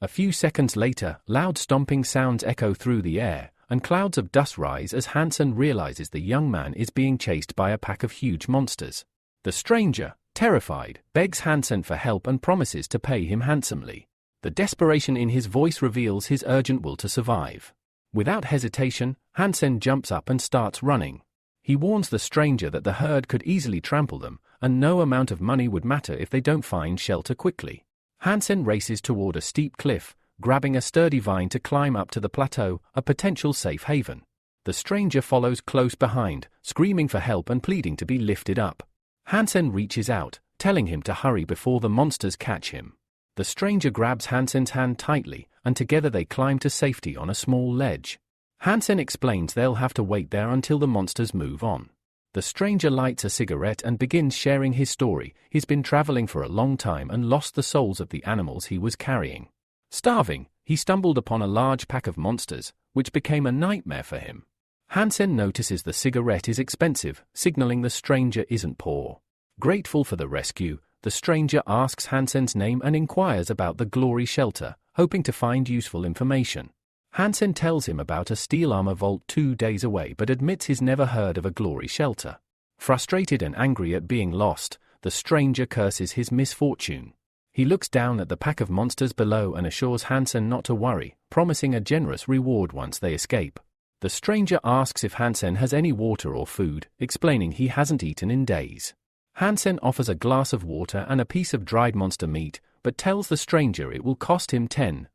A few seconds later, loud stomping sounds echo through the air, and clouds of dust rise as Hansen realizes the young man is being chased by a pack of huge monsters. The stranger, terrified, begs Hansen for help and promises to pay him handsomely. The desperation in his voice reveals his urgent will to survive. Without hesitation, Hansen jumps up and starts running. He warns the stranger that the herd could easily trample them, and no amount of money would matter if they don't find shelter quickly. Hansen races toward a steep cliff, grabbing a sturdy vine to climb up to the plateau, a potential safe haven. The stranger follows close behind, screaming for help and pleading to be lifted up. Hansen reaches out, telling him to hurry before the monsters catch him. The stranger grabs Hansen's hand tightly, and together they climb to safety on a small ledge. Hansen explains they'll have to wait there until the monsters move on. The stranger lights a cigarette and begins sharing his story. He's been traveling for a long time and lost the souls of the animals he was carrying. Starving, he stumbled upon a large pack of monsters, which became a nightmare for him. Hansen notices the cigarette is expensive, signaling the stranger isn't poor. Grateful for the rescue, the stranger asks Hansen's name and inquires about the Glory Shelter, hoping to find useful information. Hansen tells him about a steel armor vault 2 days away but admits he's never heard of a Glory Shelter. Frustrated and angry at being lost, the stranger curses his misfortune. He looks down at the pack of monsters below and assures Hansen not to worry, promising a generous reward once they escape. The stranger asks if Hansen has any water or food, explaining he hasn't eaten in days. Hansen offers a glass of water and a piece of dried monster meat, but tells the stranger it will cost him 10,000.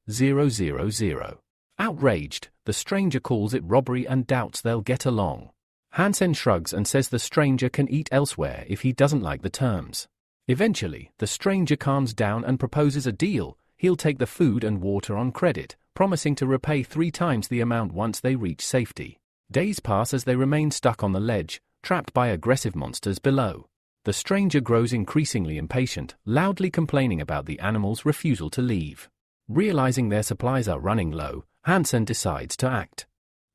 Outraged, the stranger calls it robbery and doubts they'll get along. Hansen shrugs and says the stranger can eat elsewhere if he doesn't like the terms. Eventually, the stranger calms down and proposes a deal. He'll take the food and water on credit, promising to repay 3 times the amount once they reach safety. Days pass as they remain stuck on the ledge, trapped by aggressive monsters below. The stranger grows increasingly impatient, loudly complaining about the animal's refusal to leave. Realizing their supplies are running low, Hansen decides to act.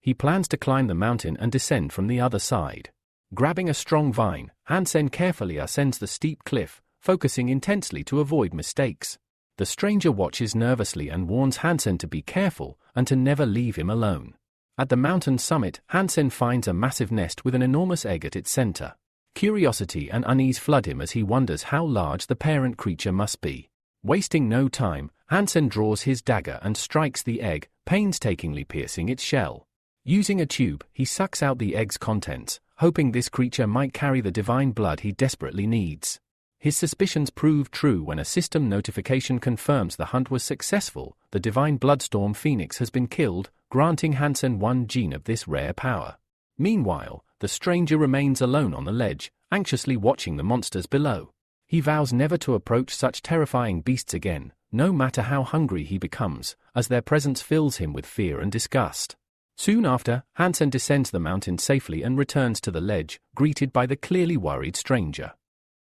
He plans to climb the mountain and descend from the other side. Grabbing a strong vine, Hansen carefully ascends the steep cliff, focusing intensely to avoid mistakes. The stranger watches nervously and warns Hansen to be careful and to never leave him alone. At the mountain summit, Hansen finds a massive nest with an enormous egg at its center. Curiosity and unease flood him as he wonders how large the parent creature must be. Wasting no time, Hansen draws his dagger and strikes the egg, painstakingly piercing its shell. Using a tube, he sucks out the egg's contents, hoping this creature might carry the divine blood he desperately needs. His suspicions prove true when a system notification confirms the hunt was successful. The divine bloodstorm phoenix has been killed, granting Hansen one gene of this rare power. Meanwhile, the stranger remains alone on the ledge, anxiously watching the monsters below. He vows never to approach such terrifying beasts again, no matter how hungry he becomes, as their presence fills him with fear and disgust. Soon after, Hansen descends the mountain safely and returns to the ledge, greeted by the clearly worried stranger.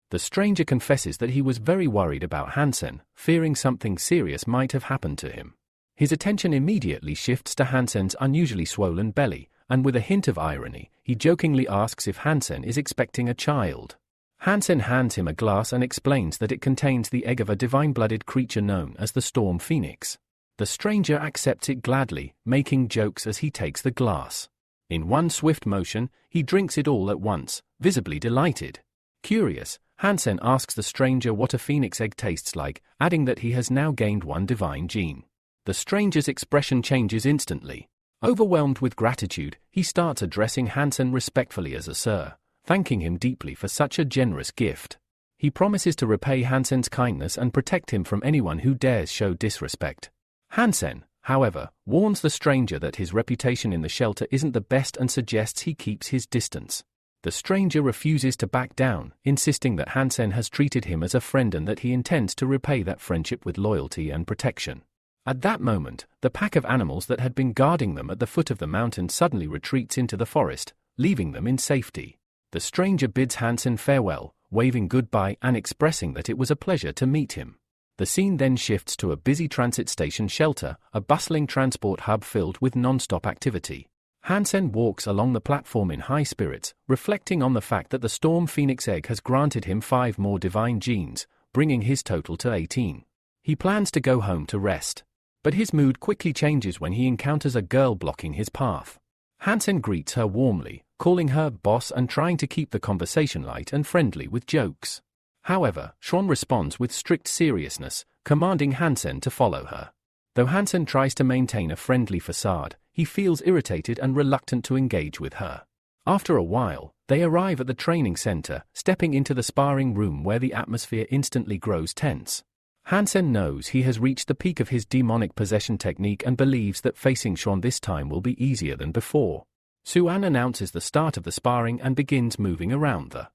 The stranger confesses that he was very worried about Hansen, fearing something serious might have happened to him. His attention immediately shifts to Hansen's unusually swollen belly, and with a hint of irony, he jokingly asks if Hansen is expecting a child. Hansen hands him a glass and explains that it contains the egg of a divine-blooded creature known as the Storm Phoenix. The stranger accepts it gladly, making jokes as he takes the glass. In one swift motion, he drinks it all at once, visibly delighted. Curious, Hansen asks the stranger what a phoenix egg tastes like, adding that he has now gained one divine gene. The stranger's expression changes instantly. Overwhelmed with gratitude, he starts addressing Hansen respectfully as a sir, thanking him deeply for such a generous gift. He promises to repay Hansen's kindness and protect him from anyone who dares show disrespect. Hansen, however, warns the stranger that his reputation in the shelter isn't the best and suggests he keeps his distance. The stranger refuses to back down, insisting that Hansen has treated him as a friend and that he intends to repay that friendship with loyalty and protection. At that moment, the pack of animals that had been guarding them at the foot of the mountain suddenly retreats into the forest, leaving them in safety. The stranger bids Hansen farewell, waving goodbye and expressing that it was a pleasure to meet him. The scene then shifts to a busy transit station shelter, a bustling transport hub filled with non-stop activity. Hansen walks along the platform in high spirits, reflecting on the fact that the Storm Phoenix egg has granted him 5 more divine genes, bringing his total to 18. He plans to go home to rest. But his mood quickly changes when he encounters a girl blocking his path. Hansen greets her warmly, calling her boss and trying to keep the conversation light and friendly with jokes. However, Shaun responds with strict seriousness, commanding Hansen to follow her. Though Hansen tries to maintain a friendly facade, he feels irritated and reluctant to engage with her. After a while, they arrive at the training center, stepping into the sparring room where the atmosphere instantly grows tense. Hansen knows he has reached the peak of his demonic possession technique and believes that facing Shaun this time will be easier than before. Soo-an announces the start of the sparring and begins moving around the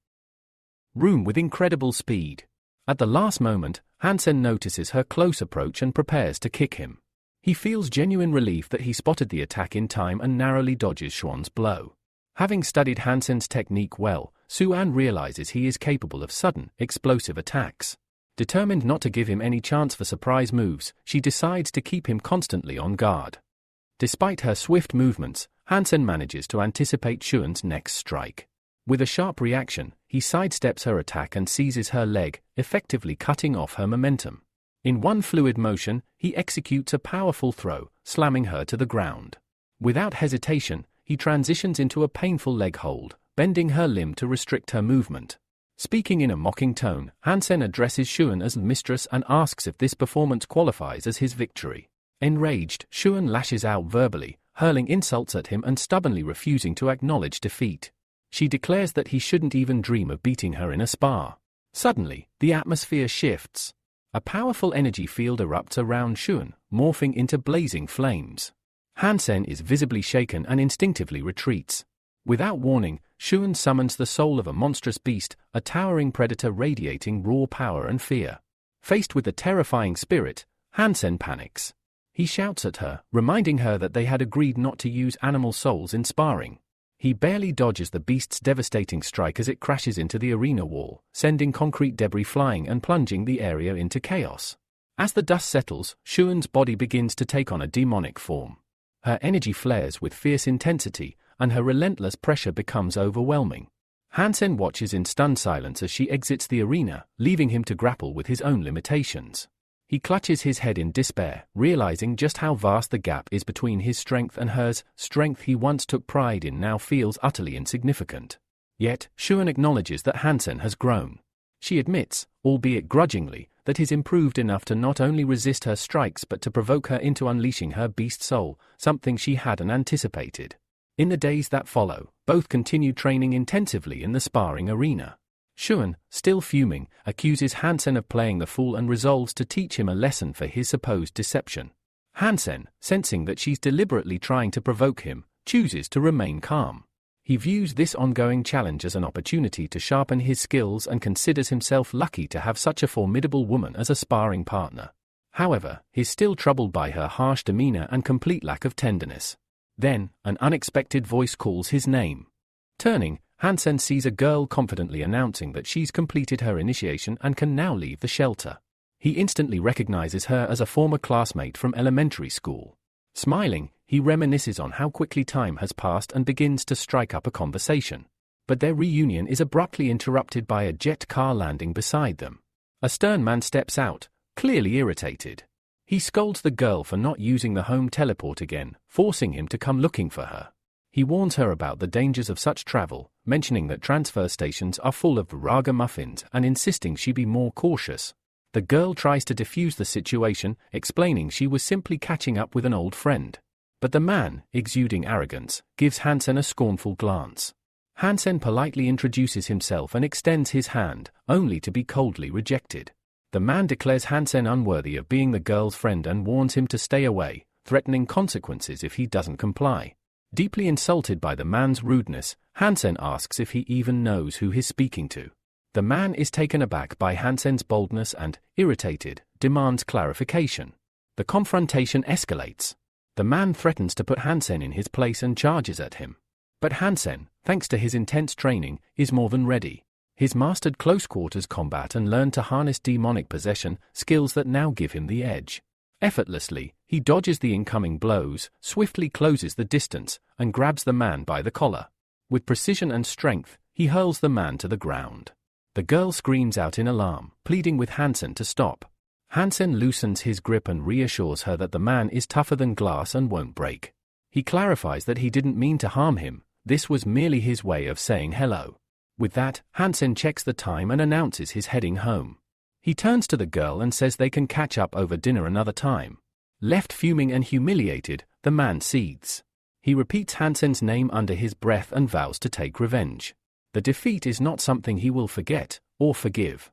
room with incredible speed. At the last moment, Hansen notices her close approach and prepares to kick him. He feels genuine relief that he spotted the attack in time and narrowly dodges Shaun's blow. Having studied Hansen's technique well, Soo-an realizes he is capable of sudden, explosive attacks. Determined not to give him any chance for surprise moves, she decides to keep him constantly on guard. Despite her swift movements, Hansen manages to anticipate Soo-an's next strike. With a sharp reaction, he sidesteps her attack and seizes her leg, effectively cutting off her momentum. In one fluid motion, he executes a powerful throw, slamming her to the ground. Without hesitation, he transitions into a painful leg hold, bending her limb to restrict her movement. Speaking in a mocking tone, Hansen addresses Soo-an as mistress and asks if this performance qualifies as his victory. Enraged, Soo-an lashes out verbally, hurling insults at him and stubbornly refusing to acknowledge defeat. She declares that he shouldn't even dream of beating her in a spar. Suddenly, the atmosphere shifts. A powerful energy field erupts around Soo-an, morphing into blazing flames. Hansen is visibly shaken and instinctively retreats. Without warning, Soo-an summons the soul of a monstrous beast, a towering predator radiating raw power and fear. Faced with the terrifying spirit, Hansen panics. He shouts at her, reminding her that they had agreed not to use animal souls in sparring. He barely dodges the beast's devastating strike as it crashes into the arena wall, sending concrete debris flying and plunging the area into chaos. As the dust settles, Shouen's body begins to take on a demonic form. Her energy flares with fierce intensity, and her relentless pressure becomes overwhelming. Hansen watches in stunned silence as she exits the arena, leaving him to grapple with his own limitations. He clutches his head in despair, realizing just how vast the gap is between his strength and hers. Strength he once took pride in now feels utterly insignificant. Yet, Shouen acknowledges that Hansen has grown. She admits, albeit grudgingly, that he's improved enough to not only resist her strikes but to provoke her into unleashing her beast soul, something she hadn't anticipated. In the days that follow, both continue training intensively in the sparring arena. Shouen, still fuming, accuses Hansen of playing the fool and resolves to teach him a lesson for his supposed deception. Hansen, sensing that she's deliberately trying to provoke him, chooses to remain calm. He views this ongoing challenge as an opportunity to sharpen his skills and considers himself lucky to have such a formidable woman as a sparring partner. However, he's still troubled by her harsh demeanor and complete lack of tenderness. Then, an unexpected voice calls his name. Turning, Hansen sees a girl confidently announcing that she's completed her initiation and can now leave the shelter. He instantly recognizes her as a former classmate from elementary school. Smiling, he reminisces on how quickly time has passed and begins to strike up a conversation. But their reunion is abruptly interrupted by a jet car landing beside them. A stern man steps out, clearly irritated. He scolds the girl for not using the home teleport again, forcing him to come looking for her. He warns her about the dangers of such travel, mentioning that transfer stations are full of raga muffins and insisting she be more cautious. The girl tries to defuse the situation, explaining she was simply catching up with an old friend. But the man, exuding arrogance, gives Hansen a scornful glance. Hansen politely introduces himself and extends his hand, only to be coldly rejected. The man declares Hansen unworthy of being the girl's friend and warns him to stay away, threatening consequences if he doesn't comply. Deeply insulted by the man's rudeness, Hansen asks if he even knows who he's speaking to. The man is taken aback by Hansen's boldness and, irritated, demands clarification. The confrontation escalates. The man threatens to put Hansen in his place and charges at him. But Hansen, thanks to his intense training, is more than ready. He's mastered close-quarters combat and learned to harness demonic possession, skills that now give him the edge. Effortlessly, he dodges the incoming blows, swiftly closes the distance, and grabs the man by the collar. With precision and strength, he hurls the man to the ground. The girl screams out in alarm, pleading with Hansen to stop. Hansen loosens his grip and reassures her that the man is tougher than glass and won't break. He clarifies that he didn't mean to harm him, this was merely his way of saying hello. With that, Hansen checks the time and announces he's heading home. He turns to the girl and says they can catch up over dinner another time. Left fuming and humiliated, the man seethes. He repeats Hansen's name under his breath and vows to take revenge. The defeat is not something he will forget, or forgive.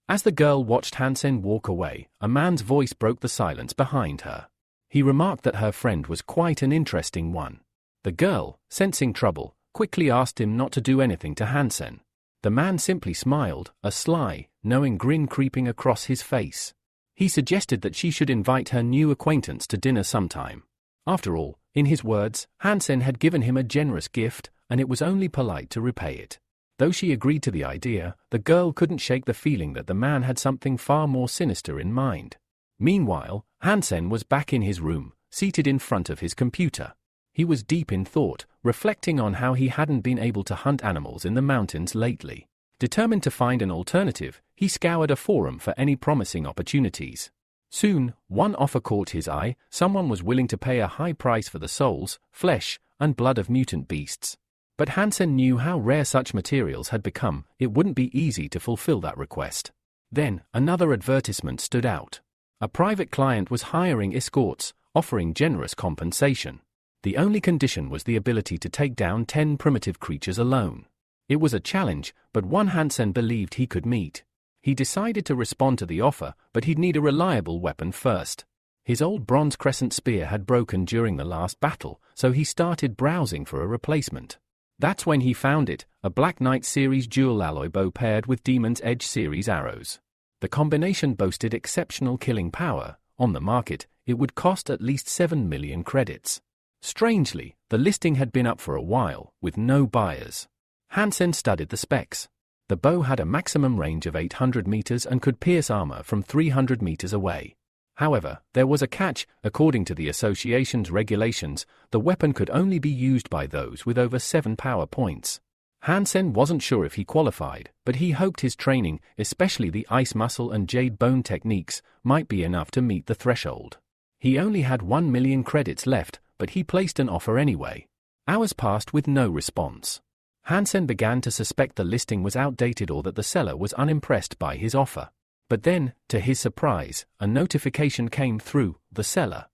As the girl watched Hansen walk away, a man's voice broke the silence behind her. He remarked that her friend was quite an interesting one. The girl, sensing trouble, quickly asked him not to do anything to Hansen. The man simply smiled, a sly, knowing grin creeping across his face. He suggested that she should invite her new acquaintance to dinner sometime. After all, in his words, Hansen had given him a generous gift, and it was only polite to repay it. Though she agreed to the idea, the girl couldn't shake the feeling that the man had something far more sinister in mind. Meanwhile, Hansen was back in his room, seated in front of his computer. He was deep in thought, reflecting on how he hadn't been able to hunt animals in the mountains lately. Determined to find an alternative, he scoured a forum for any promising opportunities. Soon, one offer caught his eye. Someone was willing to pay a high price for the souls, flesh, and blood of mutant beasts. But Hansen knew how rare such materials had become, it wouldn't be easy to fulfill that request. Then, another advertisement stood out. A private client was hiring escorts, offering generous compensation. The only condition was the ability to take down 10 primitive creatures alone. It was a challenge, but one Hansen believed he could meet. He decided to respond to the offer, but he'd need a reliable weapon first. His old bronze crescent spear had broken during the last battle, so he started browsing for a replacement. That's when he found it, a Black Knight Series dual alloy bow paired with Demon's Edge Series arrows. The combination boasted exceptional killing power. On the market, it would cost at least 7 million credits. Strangely, the listing had been up for a while, with no buyers. Hansen studied the specs. The bow had a maximum range of 800 meters and could pierce armor from 300 meters away. However, there was a catch. According to the association's regulations, the weapon could only be used by those with over 7 power points. Hansen wasn't sure if he qualified, but he hoped his training, especially the ice muscle and jade bone techniques, might be enough to meet the threshold. He only had 1 million credits left, but he placed an offer anyway. Hours passed with no response. Hansen began to suspect the listing was outdated or that the seller was unimpressed by his offer. But then, to his surprise, a notification came through. The seller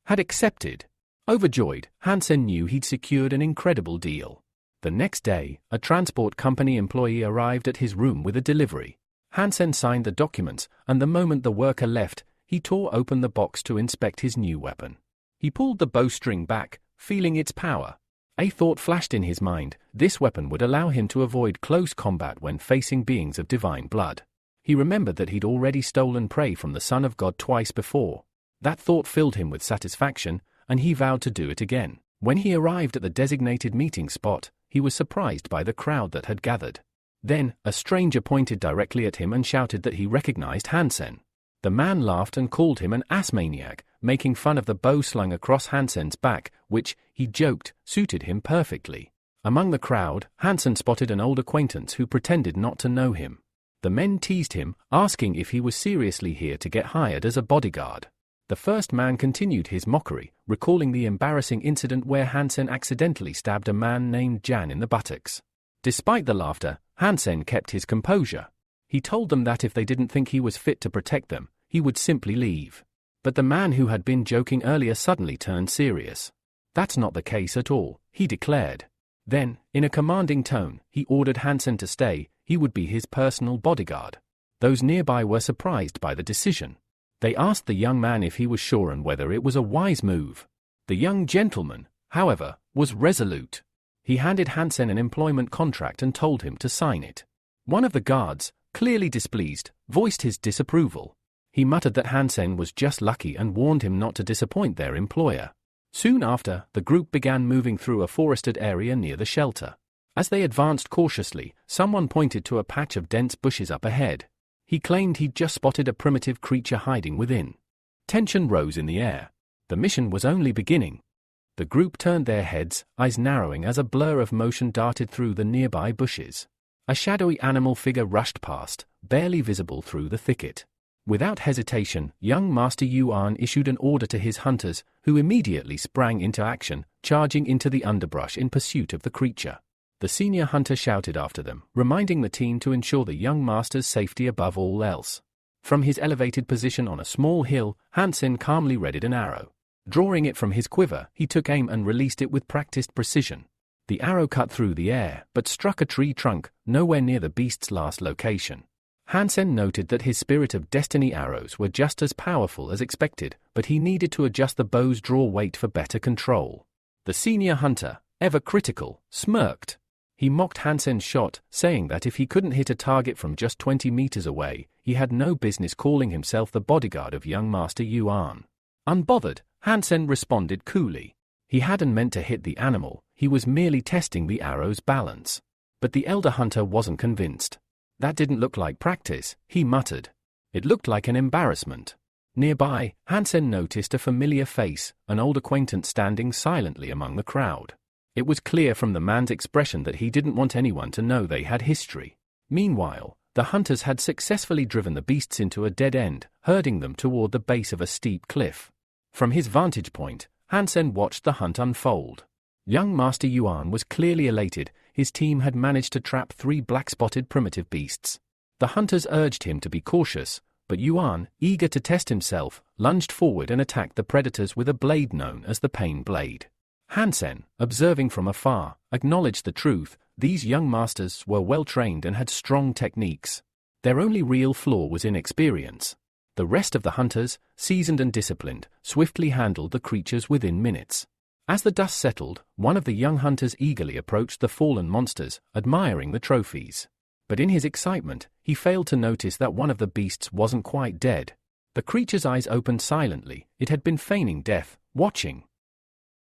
had accepted. Overjoyed, Hansen knew he'd secured an incredible deal. The next day, a transport company employee arrived at his room with a delivery. Hansen signed the documents, and the moment the worker left, he tore open the box to inspect his new weapon. He pulled the bowstring back, feeling its power. A thought flashed in his mind: this weapon would allow him to avoid close combat when facing beings of divine blood. He remembered that he'd already stolen prey from the Son of God twice before. That thought filled him with satisfaction, and he vowed to do it again. When he arrived at the designated meeting spot, he was surprised by the crowd that had gathered. Then, a stranger pointed directly at him and shouted that he recognized Hansen. The man laughed and called him an ass maniac, making fun of the bow slung across Hansen's back, which, he joked, suited him perfectly. Among the crowd, Hansen spotted an old acquaintance who pretended not to know him. The men teased him, asking if he was seriously here to get hired as a bodyguard. The first man continued his mockery, recalling the embarrassing incident where Hansen accidentally stabbed a man named Jan in the buttocks. Despite the laughter, Hansen kept his composure. He told them that if they didn't think he was fit to protect them, he would simply leave. But the man who had been joking earlier suddenly turned serious. That's not the case at all, he declared. Then, in a commanding tone, he ordered Hansen to stay. He would be his personal bodyguard. Those nearby were surprised by the decision. They asked the young man if he was sure and whether it was a wise move. The young gentleman, however, was resolute. He handed Hansen an employment contract and told him to sign it. One of the guards, clearly displeased, voiced his disapproval. He muttered that Hansen was just lucky and warned him not to disappoint their employer. Soon after, the group began moving through a forested area near the shelter. As they advanced cautiously, someone pointed to a patch of dense bushes up ahead. He claimed he'd just spotted a primitive creature hiding within. Tension rose in the air. The mission was only beginning. The group turned their heads, eyes narrowing as a blur of motion darted through the nearby bushes. A shadowy animal figure rushed past, barely visible through the thicket. Without hesitation, young Master Yuan issued an order to his hunters, who immediately sprang into action, charging into the underbrush in pursuit of the creature. The senior hunter shouted after them, reminding the team to ensure the young master's safety above all else. From his elevated position on a small hill, Hansen calmly readied an arrow. Drawing it from his quiver, he took aim and released it with practiced precision. The arrow cut through the air, but struck a tree trunk, nowhere near the beast's last location. Hansen noted that his Spirit of Destiny arrows were just as powerful as expected, but he needed to adjust the bow's draw weight for better control. The senior hunter, ever critical, smirked. He mocked Hansen's shot, saying that if he couldn't hit a target from just 20 meters away, he had no business calling himself the bodyguard of young Master Yuan. Unbothered, Hansen responded coolly. He hadn't meant to hit the animal, he was merely testing the arrow's balance. But the elder hunter wasn't convinced. That didn't look like practice, he muttered. It looked like an embarrassment. Nearby, Hansen noticed a familiar face, an old acquaintance standing silently among the crowd. It was clear from the man's expression that he didn't want anyone to know they had history. Meanwhile, the hunters had successfully driven the beasts into a dead end, herding them toward the base of a steep cliff. From his vantage point, Hansen watched the hunt unfold. Young Master Yuan was clearly elated. His team had managed to trap 3 black-spotted primitive beasts. The hunters urged him to be cautious, but Yuan, eager to test himself, lunged forward and attacked the predators with a blade known as the Pain Blade. Hansen, observing from afar, acknowledged the truth: these young masters were well-trained and had strong techniques. Their only real flaw was inexperience. The rest of the hunters, seasoned and disciplined, swiftly handled the creatures within minutes. As the dust settled, one of the young hunters eagerly approached the fallen monsters, admiring the trophies. But in his excitement, he failed to notice that one of the beasts wasn't quite dead. The creature's eyes opened silently. It had been feigning death, watching.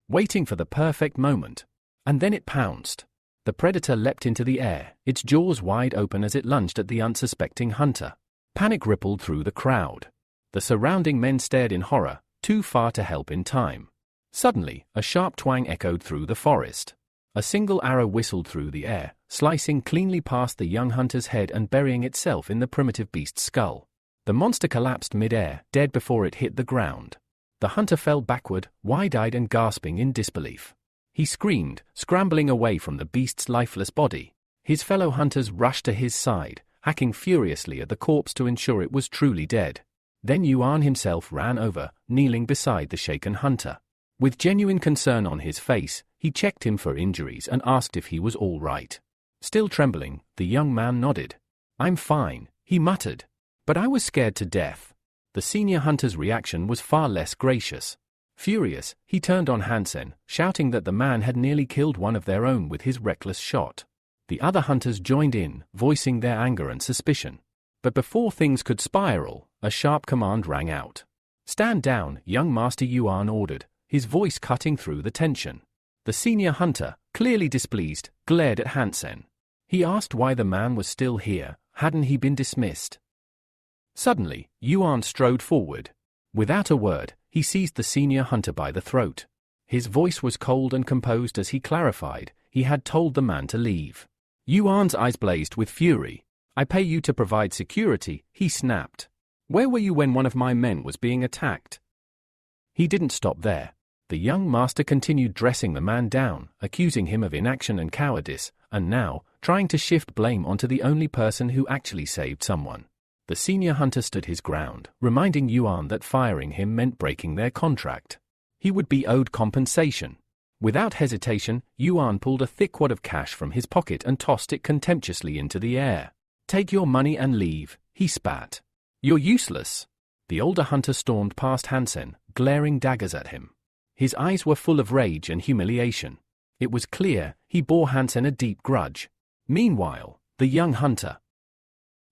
waiting for the perfect moment. And then it pounced. The predator leapt into the air, its jaws wide open as it lunged at the unsuspecting hunter. Panic rippled through the crowd. The surrounding men stared in horror, too far to help in time. Suddenly, a sharp twang echoed through the forest. A single arrow whistled through the air, slicing cleanly past the young hunter's head and burying itself in the primitive beast's skull. The monster collapsed mid-air, dead before it hit the ground. The hunter fell backward, wide-eyed and gasping in disbelief. He screamed, scrambling away from the beast's lifeless body. His fellow hunters rushed to his side, hacking furiously at the corpse to ensure it was truly dead. Then Yuan himself ran over, kneeling beside the shaken hunter. With genuine concern on his face, he checked him for injuries and asked if he was all right. Still trembling, the young man nodded. "I'm fine," he muttered. "But I was scared to death." The senior hunter's reaction was far less gracious. Furious, he turned on Hansen, shouting that the man had nearly killed one of their own with his reckless shot. The other hunters joined in, voicing their anger and suspicion. But before things could spiral, a sharp command rang out. "Stand down," young Master Yuan ordered, his voice cutting through the tension. The senior hunter, clearly displeased, glared at Hansen. He asked why the man was still here, hadn't he been dismissed? Suddenly, Yuan strode forward. Without a word, he seized the senior hunter by the throat. His voice was cold and composed as he clarified, he had told the man to leave. Yuan's eyes blazed with fury. "I pay you to provide security," he snapped. "Where were you when one of my men was being attacked?" He didn't stop there. The young master continued dressing the man down, accusing him of inaction and cowardice, and now, trying to shift blame onto the only person who actually saved someone. The senior hunter stood his ground, reminding Yuan that firing him meant breaking their contract. He would be owed compensation. Without hesitation, Yuan pulled a thick wad of cash from his pocket and tossed it contemptuously into the air. "Take your money and leave," he spat. "You're useless." The older hunter stormed past Hansen, glaring daggers at him. His eyes were full of rage and humiliation. It was clear he bore Hansen a deep grudge. Meanwhile, the young hunter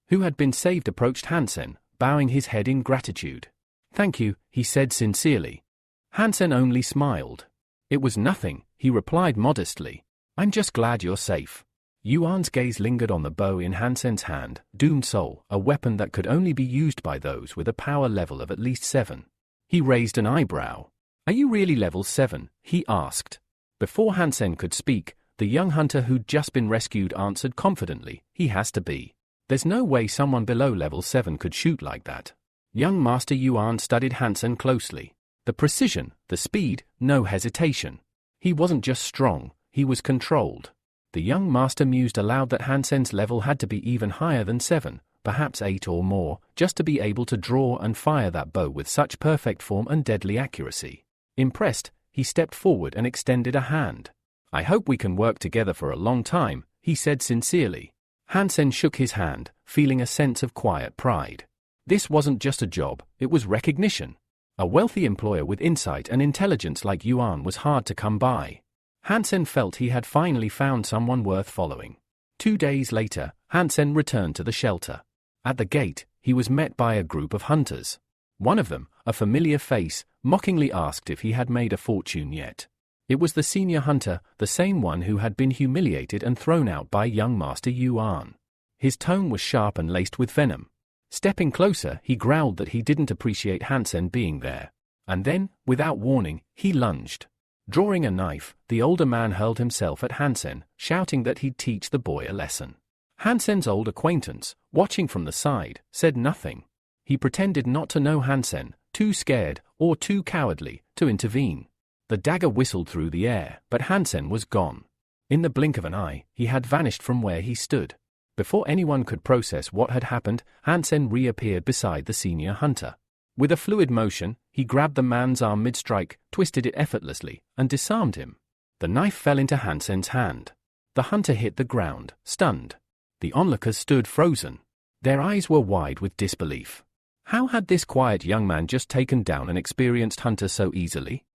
who had been saved approached Hansen, bowing his head in gratitude. "Thank you," he said sincerely. Hansen only smiled. "It was nothing," he replied modestly. "I'm just glad you're safe." Yuan's gaze lingered on the bow in Hansen's hand, Doomed Soul, a weapon that could only be used by those with a power level of at least 7. He raised an eyebrow. "Are you really level 7? He asked. Before Hansen could speak, the young hunter who'd just been rescued answered confidently, "He has to be. There's no way someone below level 7 could shoot like that." Young Master Yuan studied Hansen closely. The precision, the speed, no hesitation. He wasn't just strong, he was controlled. The young master mused aloud that Hansen's level had to be even higher than 7, perhaps 8 or more, just to be able to draw and fire that bow with such perfect form and deadly accuracy. Impressed, he stepped forward and extended a hand. "I hope we can work together for a long time," he said sincerely. Hansen shook his hand, feeling a sense of quiet pride. This wasn't just a job, it was recognition. A wealthy employer with insight and intelligence like Yuan was hard to come by. Hansen felt he had finally found someone worth following. 2 days later, Hansen returned to the shelter. At the gate, he was met by a group of hunters. One of them, a familiar face, mockingly asked if he had made a fortune yet. It was the senior hunter, the same one who had been humiliated and thrown out by young Master Yuan. His tone was sharp and laced with venom. Stepping closer, he growled that he didn't appreciate Hansen being there. And then, without warning, he lunged. Drawing a knife, the older man hurled himself at Hansen, shouting that he'd teach the boy a lesson. Hansen's old acquaintance, watching from the side, said nothing. He pretended not to know Hansen, too scared, or too cowardly, to intervene. The dagger whistled through the air, but Hansen was gone. In the blink of an eye, he had vanished from where he stood. Before anyone could process what had happened, Hansen reappeared beside the senior hunter. With a fluid motion, he grabbed the man's arm mid-strike, twisted it effortlessly, and disarmed him. The knife fell into Hansen's hand. The hunter hit the ground, stunned. The onlookers stood frozen. Their eyes were wide with disbelief. How had this quiet young man just taken down an experienced hunter so easily?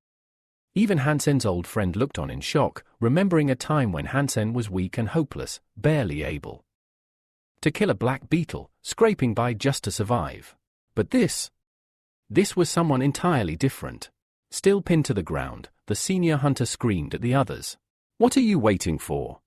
Even Hansen's old friend looked on in shock, remembering a time when Hansen was weak and hopeless, barely able to kill a black beetle, scraping by just to survive. But this was someone entirely different. Still pinned to the ground, the senior hunter screamed at the others. "What are you waiting for?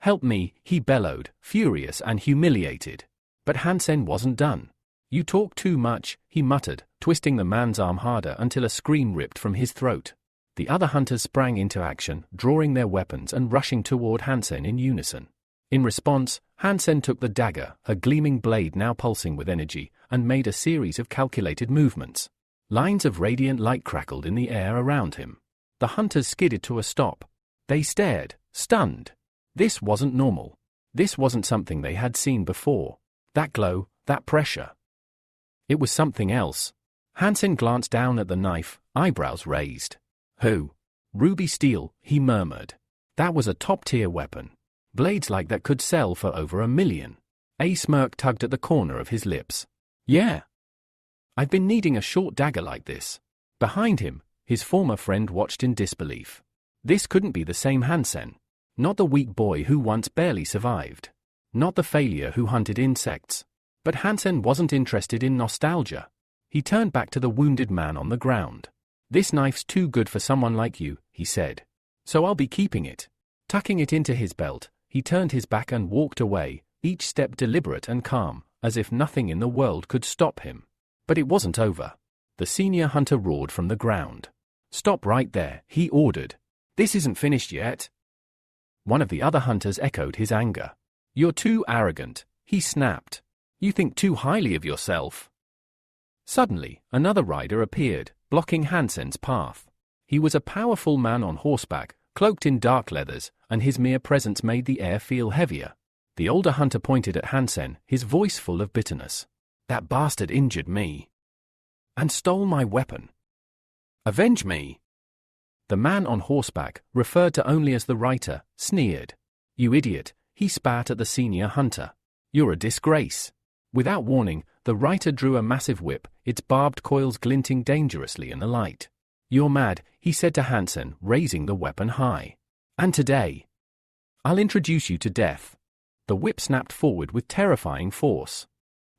Help me," he bellowed, furious and humiliated. But Hansen wasn't done. "You talk too much," he muttered, twisting the man's arm harder until a scream ripped from his throat. The other hunters sprang into action, drawing their weapons and rushing toward Hansen in unison. In response, Hansen took the dagger, her gleaming blade now pulsing with energy, and made a series of calculated movements. Lines of radiant light crackled in the air around him. The hunters skidded to a stop. They stared, stunned. This wasn't normal. This wasn't something they had seen before. That glow, that pressure. It was something else. Hansen glanced down at the knife, eyebrows raised. "Who? Ruby steel," he murmured. That was a top-tier weapon. Blades like that could sell for over $1 million. A smirk tugged at the corner of his lips. "Yeah. I've been needing a short dagger like this." Behind him, his former friend watched in disbelief. This couldn't be the same Hansen. Not the weak boy who once barely survived. Not the failure who hunted insects. But Hansen wasn't interested in nostalgia. He turned back to the wounded man on the ground. "This knife's too good for someone like you," he said. "So I'll be keeping it." Tucking it into his belt, he turned his back and walked away, each step deliberate and calm, as if nothing in the world could stop him. But it wasn't over. The senior hunter roared from the ground. "Stop right there," he ordered. "This isn't finished yet." One of the other hunters echoed his anger. "You're too arrogant," he snapped. "You think too highly of yourself." Suddenly, another rider appeared, blocking Hansen's path. He was a powerful man on horseback, cloaked in dark leathers, and his mere presence made the air feel heavier. The older hunter pointed at Hansen, his voice full of bitterness. "That bastard injured me. And stole my weapon. Avenge me." The man on horseback, referred to only as the writer, sneered. "You idiot," he spat at the senior hunter. "You're a disgrace." Without warning, the writer drew a massive whip, its barbed coils glinting dangerously in the light. "You're mad," he said to Hansen, raising the weapon high. "And today, I'll introduce you to death." The whip snapped forward with terrifying force.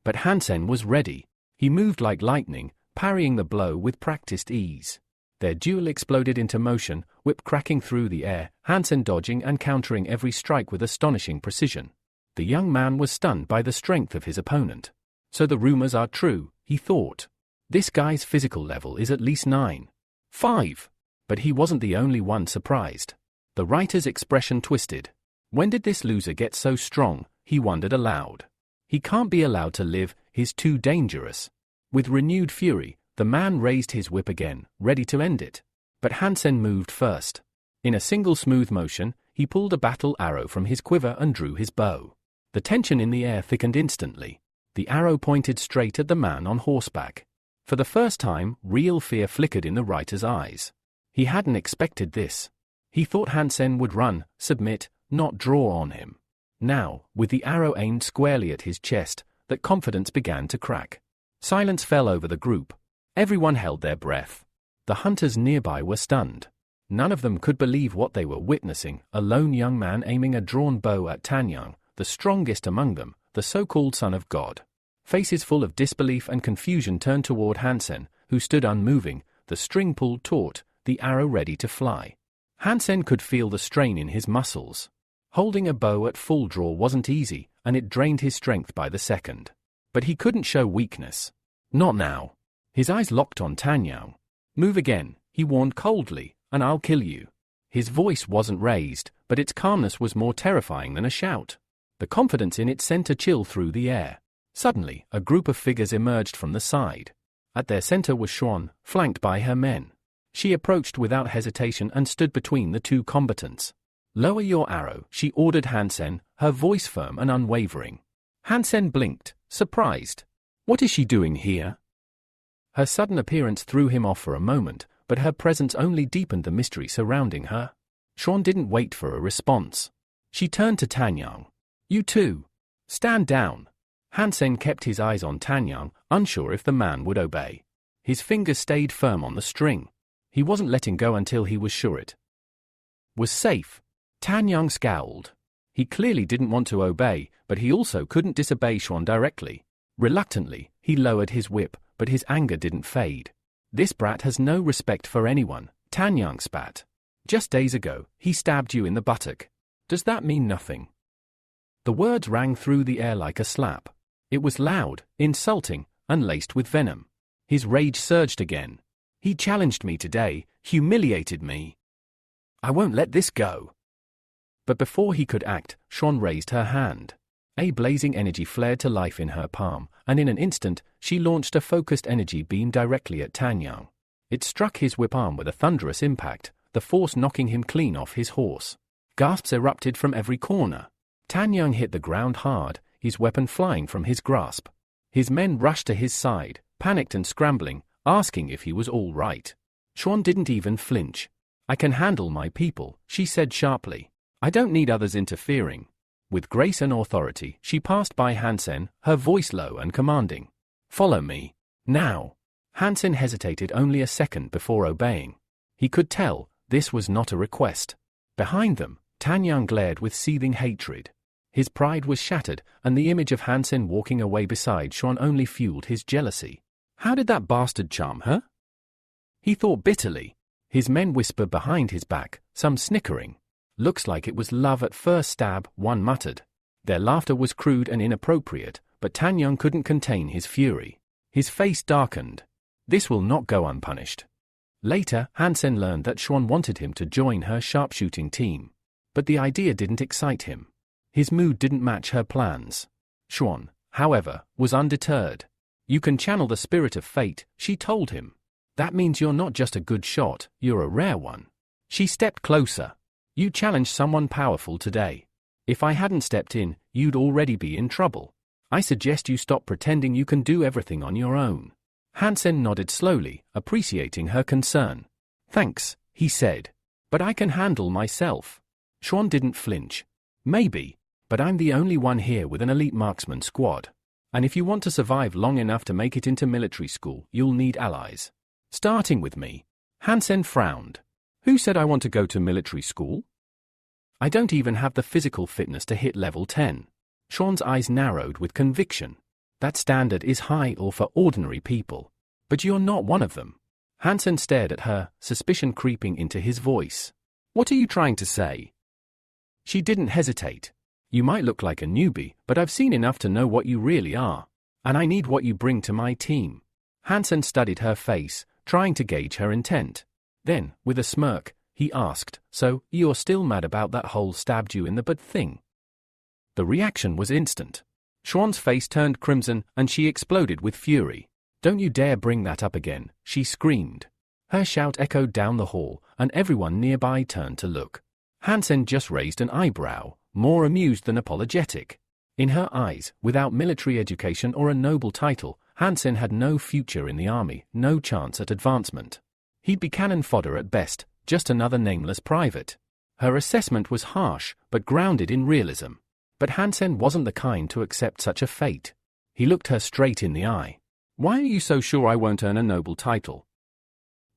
But Hansen was ready. He moved like lightning, parrying the blow with practiced ease. Their duel exploded into motion, whip cracking through the air, Hansen dodging and countering every strike with astonishing precision. The young man was stunned by the strength of his opponent. So the rumors are true, he thought. This guy's physical level is at least 9.5. But he wasn't the only one surprised. The writer's expression twisted. When did this loser get so strong, he wondered aloud. He can't be allowed to live, he's too dangerous. With renewed fury, the man raised his whip again, ready to end it. But Hansen moved first. In a single smooth motion, he pulled a battle arrow from his quiver and drew his bow. The tension in the air thickened instantly. The arrow pointed straight at the man on horseback. For the first time, real fear flickered in the writer's eyes. He hadn't expected this. He thought Hansen would run, submit, not draw on him. Now, with the arrow aimed squarely at his chest, that confidence began to crack. Silence fell over the group. Everyone held their breath. The hunters nearby were stunned. None of them could believe what they were witnessing, a lone young man aiming a drawn bow at Tanyang, the strongest among them, the so-called son of God. Faces full of disbelief and confusion turned toward Hansen, who stood unmoving, the string pulled taut, the arrow ready to fly. Hansen could feel the strain in his muscles. Holding a bow at full draw wasn't easy, and it drained his strength by the second. But he couldn't show weakness. Not now. His eyes locked on Tanyang. "Move again," he warned coldly, "and I'll kill you." His voice wasn't raised, but its calmness was more terrifying than a shout. The confidence in it sent a chill through the air. Suddenly, a group of figures emerged from the side. At their center was Xuan, flanked by her men. She approached without hesitation and stood between the two combatants. "Lower your arrow," she ordered Hansen, her voice firm and unwavering. Hansen blinked, surprised. What is she doing here? Her sudden appearance threw him off for a moment, but her presence only deepened the mystery surrounding her. Xuan didn't wait for a response. She turned to Tanyang. "You too. Stand down." Hansen kept his eyes on Tanyang, unsure if the man would obey. His fingers stayed firm on the string. He wasn't letting go until he was sure it was safe. Tanyang scowled. He clearly didn't want to obey, but he also couldn't disobey Xuan directly. Reluctantly, he lowered his whip, but his anger didn't fade. This brat has no respect for anyone, Tanyang spat. Just days ago, he stabbed you in the buttock. Does that mean nothing? The words rang through the air like a slap. It was loud, insulting, and laced with venom. His rage surged again. He challenged me today, humiliated me. I won't let this go. But before he could act, Shounen raised her hand. A blazing energy flared to life in her palm, and in an instant, she launched a focused energy beam directly at Tanyang. It struck his whip arm with a thunderous impact, the force knocking him clean off his horse. Gasps erupted from every corner. Tanyang hit the ground hard, his weapon flying from his grasp. His men rushed to his side, panicked and scrambling, asking if he was all right. Shounen didn't even flinch. I can handle my people, she said sharply. I don't need others interfering. With grace and authority, she passed by Hansen, her voice low and commanding. Follow me. Now. Hansen hesitated only a second before obeying. He could tell, this was not a request. Behind them, Tanyang glared with seething hatred. His pride was shattered, and the image of Hansen walking away beside Shounen only fueled his jealousy. How did that bastard charm her? He thought bitterly. His men whispered behind his back, some snickering. Looks like it was love at first stab, one muttered. Their laughter was crude and inappropriate, but Tanyang couldn't contain his fury. His face darkened. This will not go unpunished. Later, Hansen learned that Shounen wanted him to join her sharpshooting team. But the idea didn't excite him. His mood didn't match her plans. Shounen, however, was undeterred. You can channel the spirit of fate, she told him. That means you're not just a good shot, you're a rare one. She stepped closer. You challenged someone powerful today. If I hadn't stepped in, you'd already be in trouble. I suggest you stop pretending you can do everything on your own. Hansen nodded slowly, appreciating her concern. Thanks, he said. But I can handle myself. Shounen didn't flinch. Maybe, but I'm the only one here with an elite marksman squad. And if you want to survive long enough to make it into military school, you'll need allies. Starting with me. Hansen frowned. Who said I want to go to military school? I don't even have the physical fitness to hit level 10. Shouen's eyes narrowed with conviction. That standard is high or for ordinary people. But you're not one of them. Hansen stared at her, suspicion creeping into his voice. What are you trying to say? She didn't hesitate. You might look like a newbie, but I've seen enough to know what you really are. And I need what you bring to my team. Hansen studied her face, trying to gauge her intent. Then, with a smirk, he asked, so, you're still mad about that whole stabbed you in the butt thing? The reaction was instant. Shouen's face turned crimson and she exploded with fury. Don't you dare bring that up again, she screamed. Her shout echoed down the hall, and everyone nearby turned to look. Hansen just raised an eyebrow, more amused than apologetic. In her eyes, without military education or a noble title, Hansen had no future in the army, no chance at advancement. He'd be cannon fodder at best, just another nameless private. Her assessment was harsh, but grounded in realism. But Hansen wasn't the kind to accept such a fate. He looked her straight in the eye. Why are you so sure I won't earn a noble title?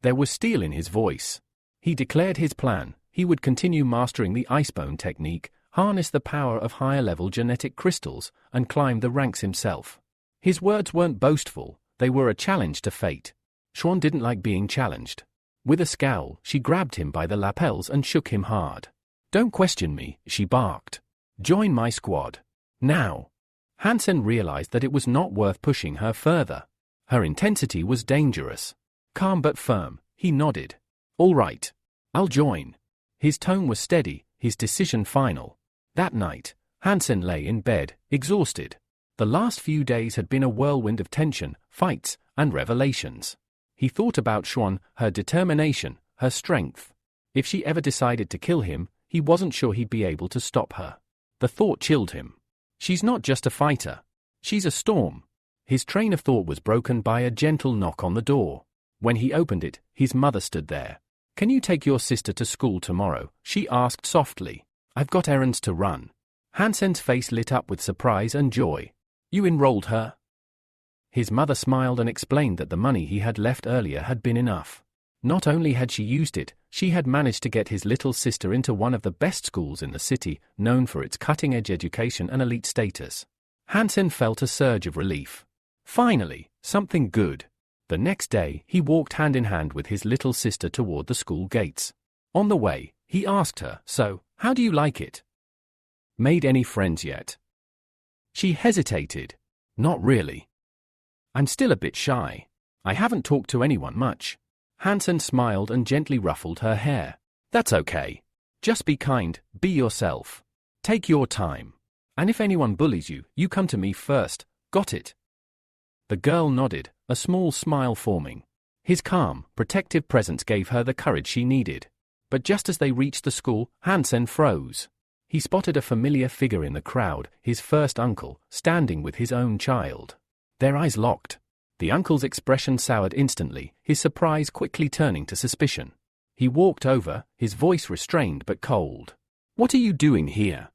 There was steel in his voice. He declared his plan. He would continue mastering the icebone technique, harness the power of higher-level genetic crystals, and climb the ranks himself. His words weren't boastful, they were a challenge to fate. Shounen didn't like being challenged. With a scowl, she grabbed him by the lapels and shook him hard. Don't question me, she barked. Join my squad. Now. Hansen realized that it was not worth pushing her further. Her intensity was dangerous. Calm but firm, he nodded. All right. I'll join. His tone was steady, his decision final. That night, Hansen lay in bed, exhausted. The last few days had been a whirlwind of tension, fights, and revelations. He thought about Shounen, her determination, her strength. If she ever decided to kill him, he wasn't sure he'd be able to stop her. The thought chilled him. She's not just a fighter. She's a storm. His train of thought was broken by a gentle knock on the door. When he opened it, his mother stood there. Can you take your sister to school tomorrow? She asked softly. I've got errands to run. Hansen's face lit up with surprise and joy. You enrolled her? His mother smiled and explained that the money he had left earlier had been enough. Not only had she used it, she had managed to get his little sister into one of the best schools in the city, known for its cutting-edge education and elite status. Hansen felt a surge of relief. Finally, something good. The next day, he walked hand in hand with his little sister toward the school gates. On the way, he asked her, "So, how do you like it? Made any friends yet?" She hesitated. "Not really. I'm still a bit shy. I haven't talked to anyone much." Hansen smiled and gently ruffled her hair. "That's okay. Just be kind, be yourself. Take your time. And if anyone bullies you, you come to me first, got it?" The girl nodded, a small smile forming. His calm, protective presence gave her the courage she needed. But just as they reached the school, Hansen froze. He spotted a familiar figure in the crowd, his first uncle, standing with his own child. Their eyes locked. The uncle's expression soured instantly, his surprise quickly turning to suspicion. He walked over, his voice restrained but cold. "What are you doing here?"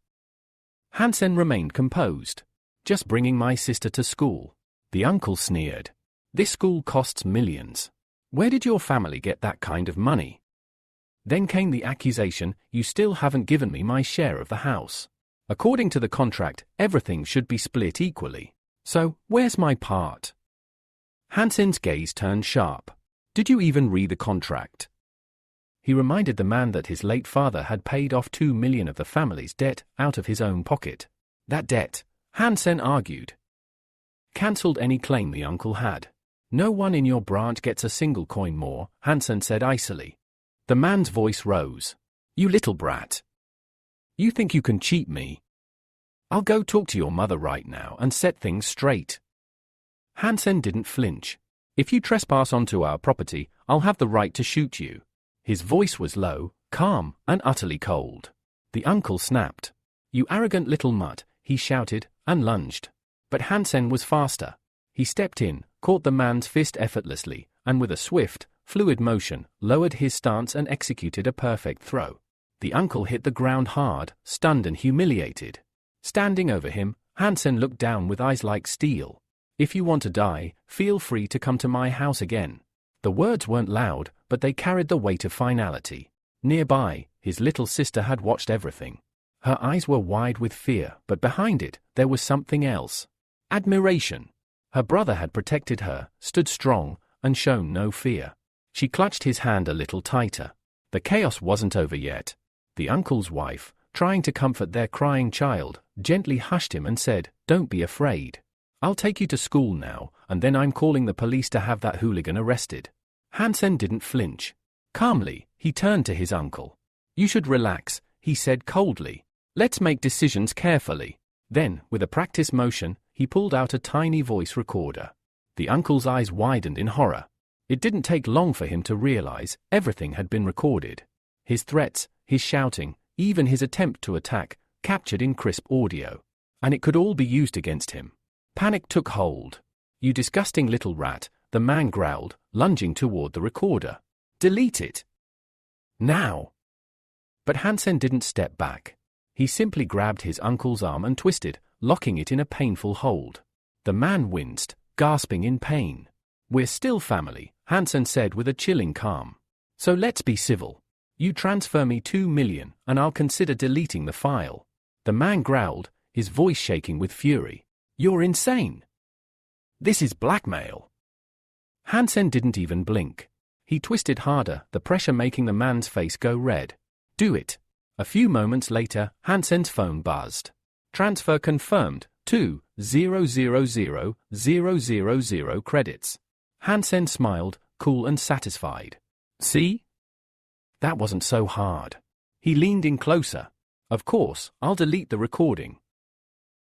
Hansen remained composed. "Just bringing my sister to school." The uncle sneered. "This school costs millions. Where did your family get that kind of money?" Then came the accusation, "You still haven't given me my share of the house. According to the contract, everything should be split equally. So, where's my part?" Hansen's gaze turned sharp. "Did you even read the contract?" He reminded the man that his late father had paid off 2 million of the family's debt out of his own pocket. That debt, Hansen argued, cancelled any claim the uncle had. "No one in your branch gets a single coin more," Hansen said icily. The man's voice rose. "You little brat. You think you can cheat me? I'll go talk to your mother right now and set things straight." Hansen didn't flinch. "If you trespass onto our property, I'll have the right to shoot you." His voice was low, calm, and utterly cold. The uncle snapped. "You arrogant little mutt," he shouted, and lunged. But Hansen was faster. He stepped in, caught the man's fist effortlessly, and with a swift, fluid motion, lowered his stance and executed a perfect throw. The uncle hit the ground hard, stunned and humiliated. Standing over him, Hansen looked down with eyes like steel. "If you want to die, feel free to come to my house again." The words weren't loud, but they carried the weight of finality. Nearby, his little sister had watched everything. Her eyes were wide with fear, but behind it, there was something else. Admiration. Her brother had protected her, stood strong, and shown no fear. She clutched his hand a little tighter. The chaos wasn't over yet. The uncle's wife, trying to comfort their crying child, gently hushed him and said, "Don't be afraid. I'll take you to school now, and then I'm calling the police to have that hooligan arrested." Hansen didn't flinch. Calmly, he turned to his uncle. "You should relax," he said coldly. "Let's make decisions carefully." Then, with a practiced motion, he pulled out a tiny voice recorder. The uncle's eyes widened in horror. It didn't take long for him to realize everything had been recorded. His threats, his shouting, even his attempt to attack, captured in crisp audio. And it could all be used against him. Panic took hold. "You disgusting little rat," the man growled, lunging toward the recorder. "Delete it. Now." But Hansen didn't step back. He simply grabbed his uncle's arm and twisted, locking it in a painful hold. The man winced, gasping in pain. "We're still family," Hansen said with a chilling calm. "So let's be civil. You transfer me 2 million, and I'll consider deleting the file." The man growled, his voice shaking with fury. "You're insane. This is blackmail." Hansen didn't even blink. He twisted harder, the pressure making the man's face go red. "Do it." A few moments later, Hansen's phone buzzed. "Transfer confirmed, 2,000,000 credits." Hansen smiled, cool and satisfied. "See? That wasn't so hard." He leaned in closer. "Of course, I'll delete the recording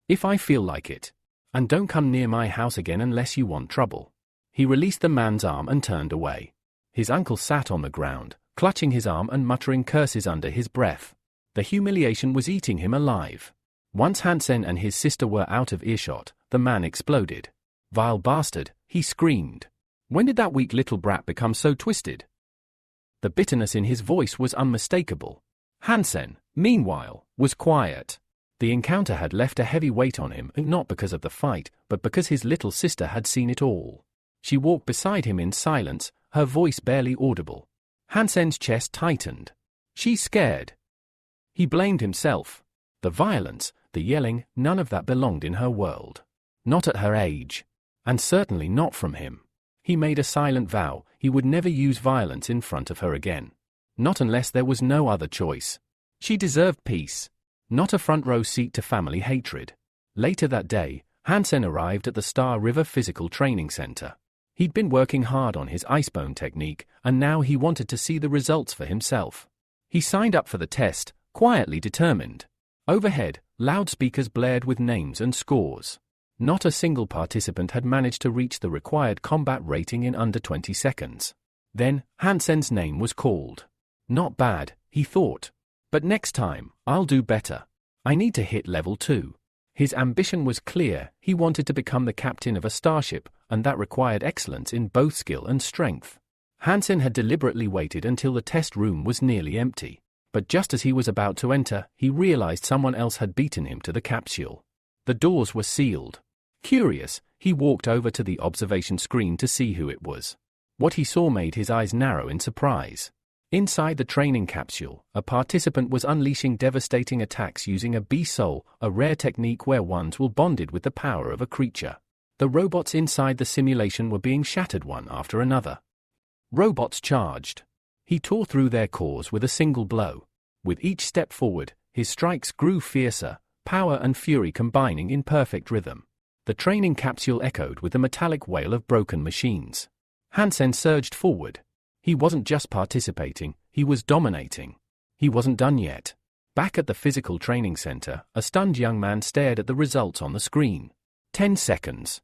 if I feel like it. And don't come near my house again unless you want trouble." He released the man's arm and turned away. His uncle sat on the ground, clutching his arm and muttering curses under his breath. The humiliation was eating him alive. Once Hansen and his sister were out of earshot, the man exploded. "Vile bastard," he screamed. "When did that weak little brat become so twisted?" The bitterness in his voice was unmistakable. Hansen, meanwhile, was quiet. The encounter had left a heavy weight on him, not because of the fight, but because his little sister had seen it all. She walked beside him in silence, her voice barely audible. Hansen's chest tightened. "She's scared." He blamed himself. The violence, the yelling, none of that belonged in her world. Not at her age. And certainly not from him. He made a silent vow he would never use violence in front of her again. Not unless there was no other choice. She deserved peace, not a front-row seat to family hatred. Later that day, Hansen arrived at the Star River Physical Training Center. He'd been working hard on his icebone technique, and now he wanted to see the results for himself. He signed up for the test, quietly determined. Overhead, loudspeakers blared with names and scores. Not a single participant had managed to reach the required combat rating in under 20 seconds. Then, Hansen's name was called. Not bad, he thought. But next time, I'll do better. I need to hit level 2. His ambition was clear. He wanted to become the captain of a starship, and that required excellence in both skill and strength. Hansen had deliberately waited until the test room was nearly empty. But just as he was about to enter, he realized someone else had beaten him to the capsule. The doors were sealed. Curious, he walked over to the observation screen to see who it was. What he saw made his eyes narrow in surprise. Inside the training capsule, a participant was unleashing devastating attacks using a beast soul, a rare technique where ones will bonded with the power of a creature. The robots inside the simulation were being shattered one after another. Robots charged. He tore through their cores with a single blow. With each step forward, his strikes grew fiercer, power and fury combining in perfect rhythm. The training capsule echoed with the metallic wail of broken machines. Hansen surged forward. He wasn't just participating, he was dominating. He wasn't done yet. Back at the physical training center, a stunned young man stared at the results on the screen. 10 seconds.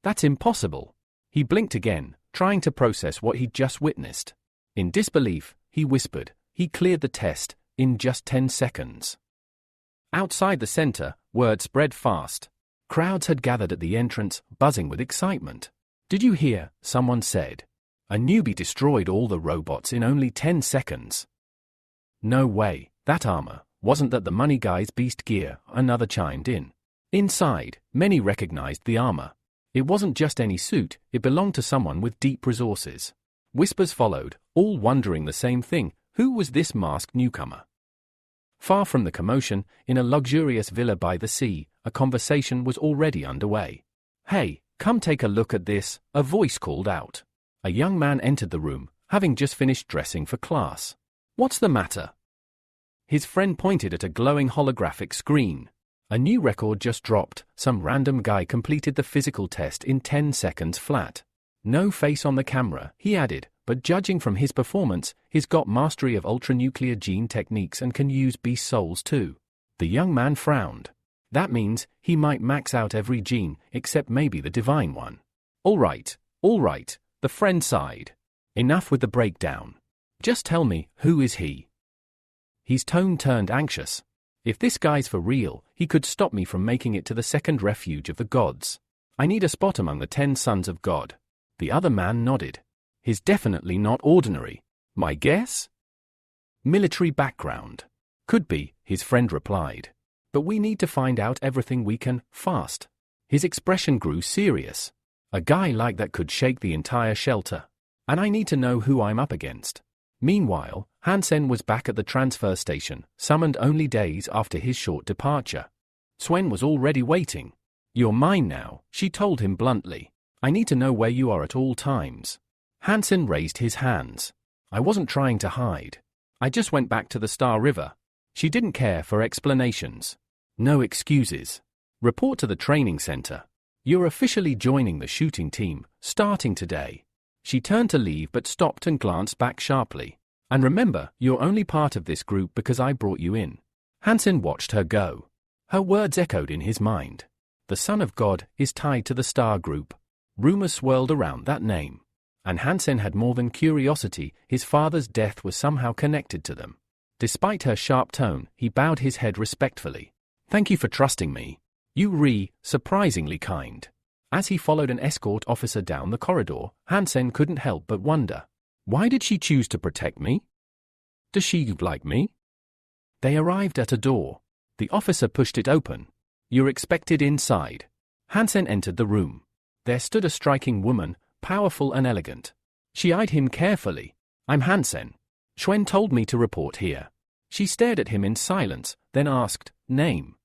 That's impossible. He blinked again, trying to process what he'd just witnessed. In disbelief, he whispered, he cleared the test in just 10 seconds. Outside the center, word spread fast. Crowds had gathered at the entrance, buzzing with excitement. Did you hear? Someone said. A newbie destroyed all the robots in only 10 seconds. No way, that armor, wasn't that the money guy's beast gear? Another chimed in. Inside, many recognized the armor. It wasn't just any suit, it belonged to someone with deep resources. Whispers followed, all wondering the same thing, who was this masked newcomer? Far from the commotion, in a luxurious villa by the sea, a conversation was already underway. Hey, come take a look at this, a voice called out. A young man entered the room, having just finished dressing for class. What's the matter? His friend pointed at a glowing holographic screen. A new record just dropped. Some random guy completed the physical test in 10 seconds flat. No face on the camera, he added, but judging from his performance, he's got mastery of ultranuclear gene techniques and can use beast souls too. The young man frowned. That means he might max out every gene, except maybe the divine one. All right, the friend sighed. Enough with the breakdown. Just tell me, who is he? His tone turned anxious. If this guy's for real, he could stop me from making it to the second refuge of the gods. I need a spot among the 10 sons of God. The other man nodded. He's definitely not ordinary. My guess? Military background. Could be, his friend replied. But we need to find out everything we can, fast. His expression grew serious. A guy like that could shake the entire shelter. And I need to know who I'm up against. Meanwhile, Hansen was back at the transfer station, summoned only days after his short departure. Swen was already waiting. You're mine now, she told him bluntly. I need to know where you are at all times. Hansen raised his hands. I wasn't trying to hide. I just went back to the Star River. She didn't care for explanations. No excuses. Report to the training center. You're officially joining the shooting team, starting today. She turned to leave but stopped and glanced back sharply. And remember, you're only part of this group because I brought you in. Hansen watched her go. Her words echoed in his mind. The Son of God is tied to the Star Group. Rumors swirled around that name. And Hansen had more than curiosity, his father's death was somehow connected to them. Despite her sharp tone, he bowed his head respectfully. Thank you for trusting me. You surprisingly kind. As he followed an escort officer down the corridor, Hansen couldn't help but wonder. Why did she choose to protect me? Does she like me? They arrived at a door. The officer pushed it open. You're expected inside. Hansen entered the room. There stood a striking woman, powerful and elegant. She eyed him carefully. I'm Hansen. Schwen told me to report here. She stared at him in silence, then asked, Name?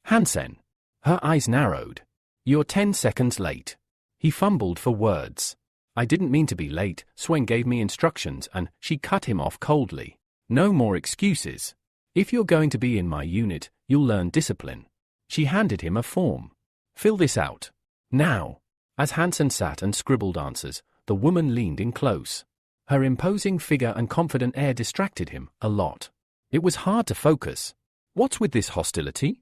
Hansen. Her eyes narrowed. You're 10 seconds late. He fumbled for words. I didn't mean to be late. Swen gave me instructions and she cut him off coldly. No more excuses. If you're going to be in my unit, you'll learn discipline. She handed him a form. Fill this out. Now. As Hansen sat and scribbled answers, the woman leaned in close. Her imposing figure and confident air distracted him a lot. It was hard to focus. What's with this hostility?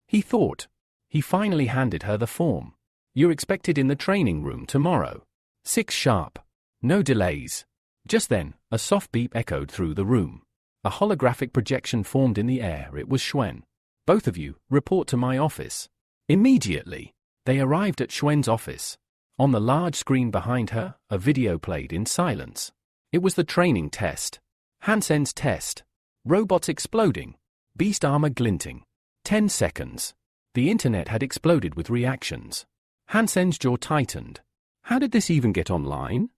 He thought. He finally handed her the form. You're expected in the training room tomorrow. 6 sharp. No delays. Just then, a soft beep echoed through the room. A holographic projection formed in the air. It was Shuen. Both of you, report to my office. Immediately. They arrived at Schwen's office. On the large screen behind her, a video played in silence. It was the training test. Hansen's test. Robots exploding. Beast armor glinting. 10 seconds. The internet had exploded with reactions. Hansen's jaw tightened. How did this even get online?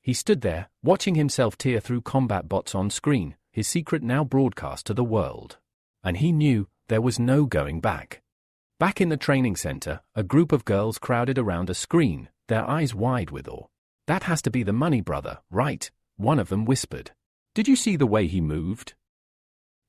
He stood there, watching himself tear through combat bots on screen, his secret now broadcast to the world. And he knew there was no going back. Back in the training center, a group of girls crowded around a screen, their eyes wide with awe. That has to be the money brother, right? One of them whispered. Did you see the way he moved?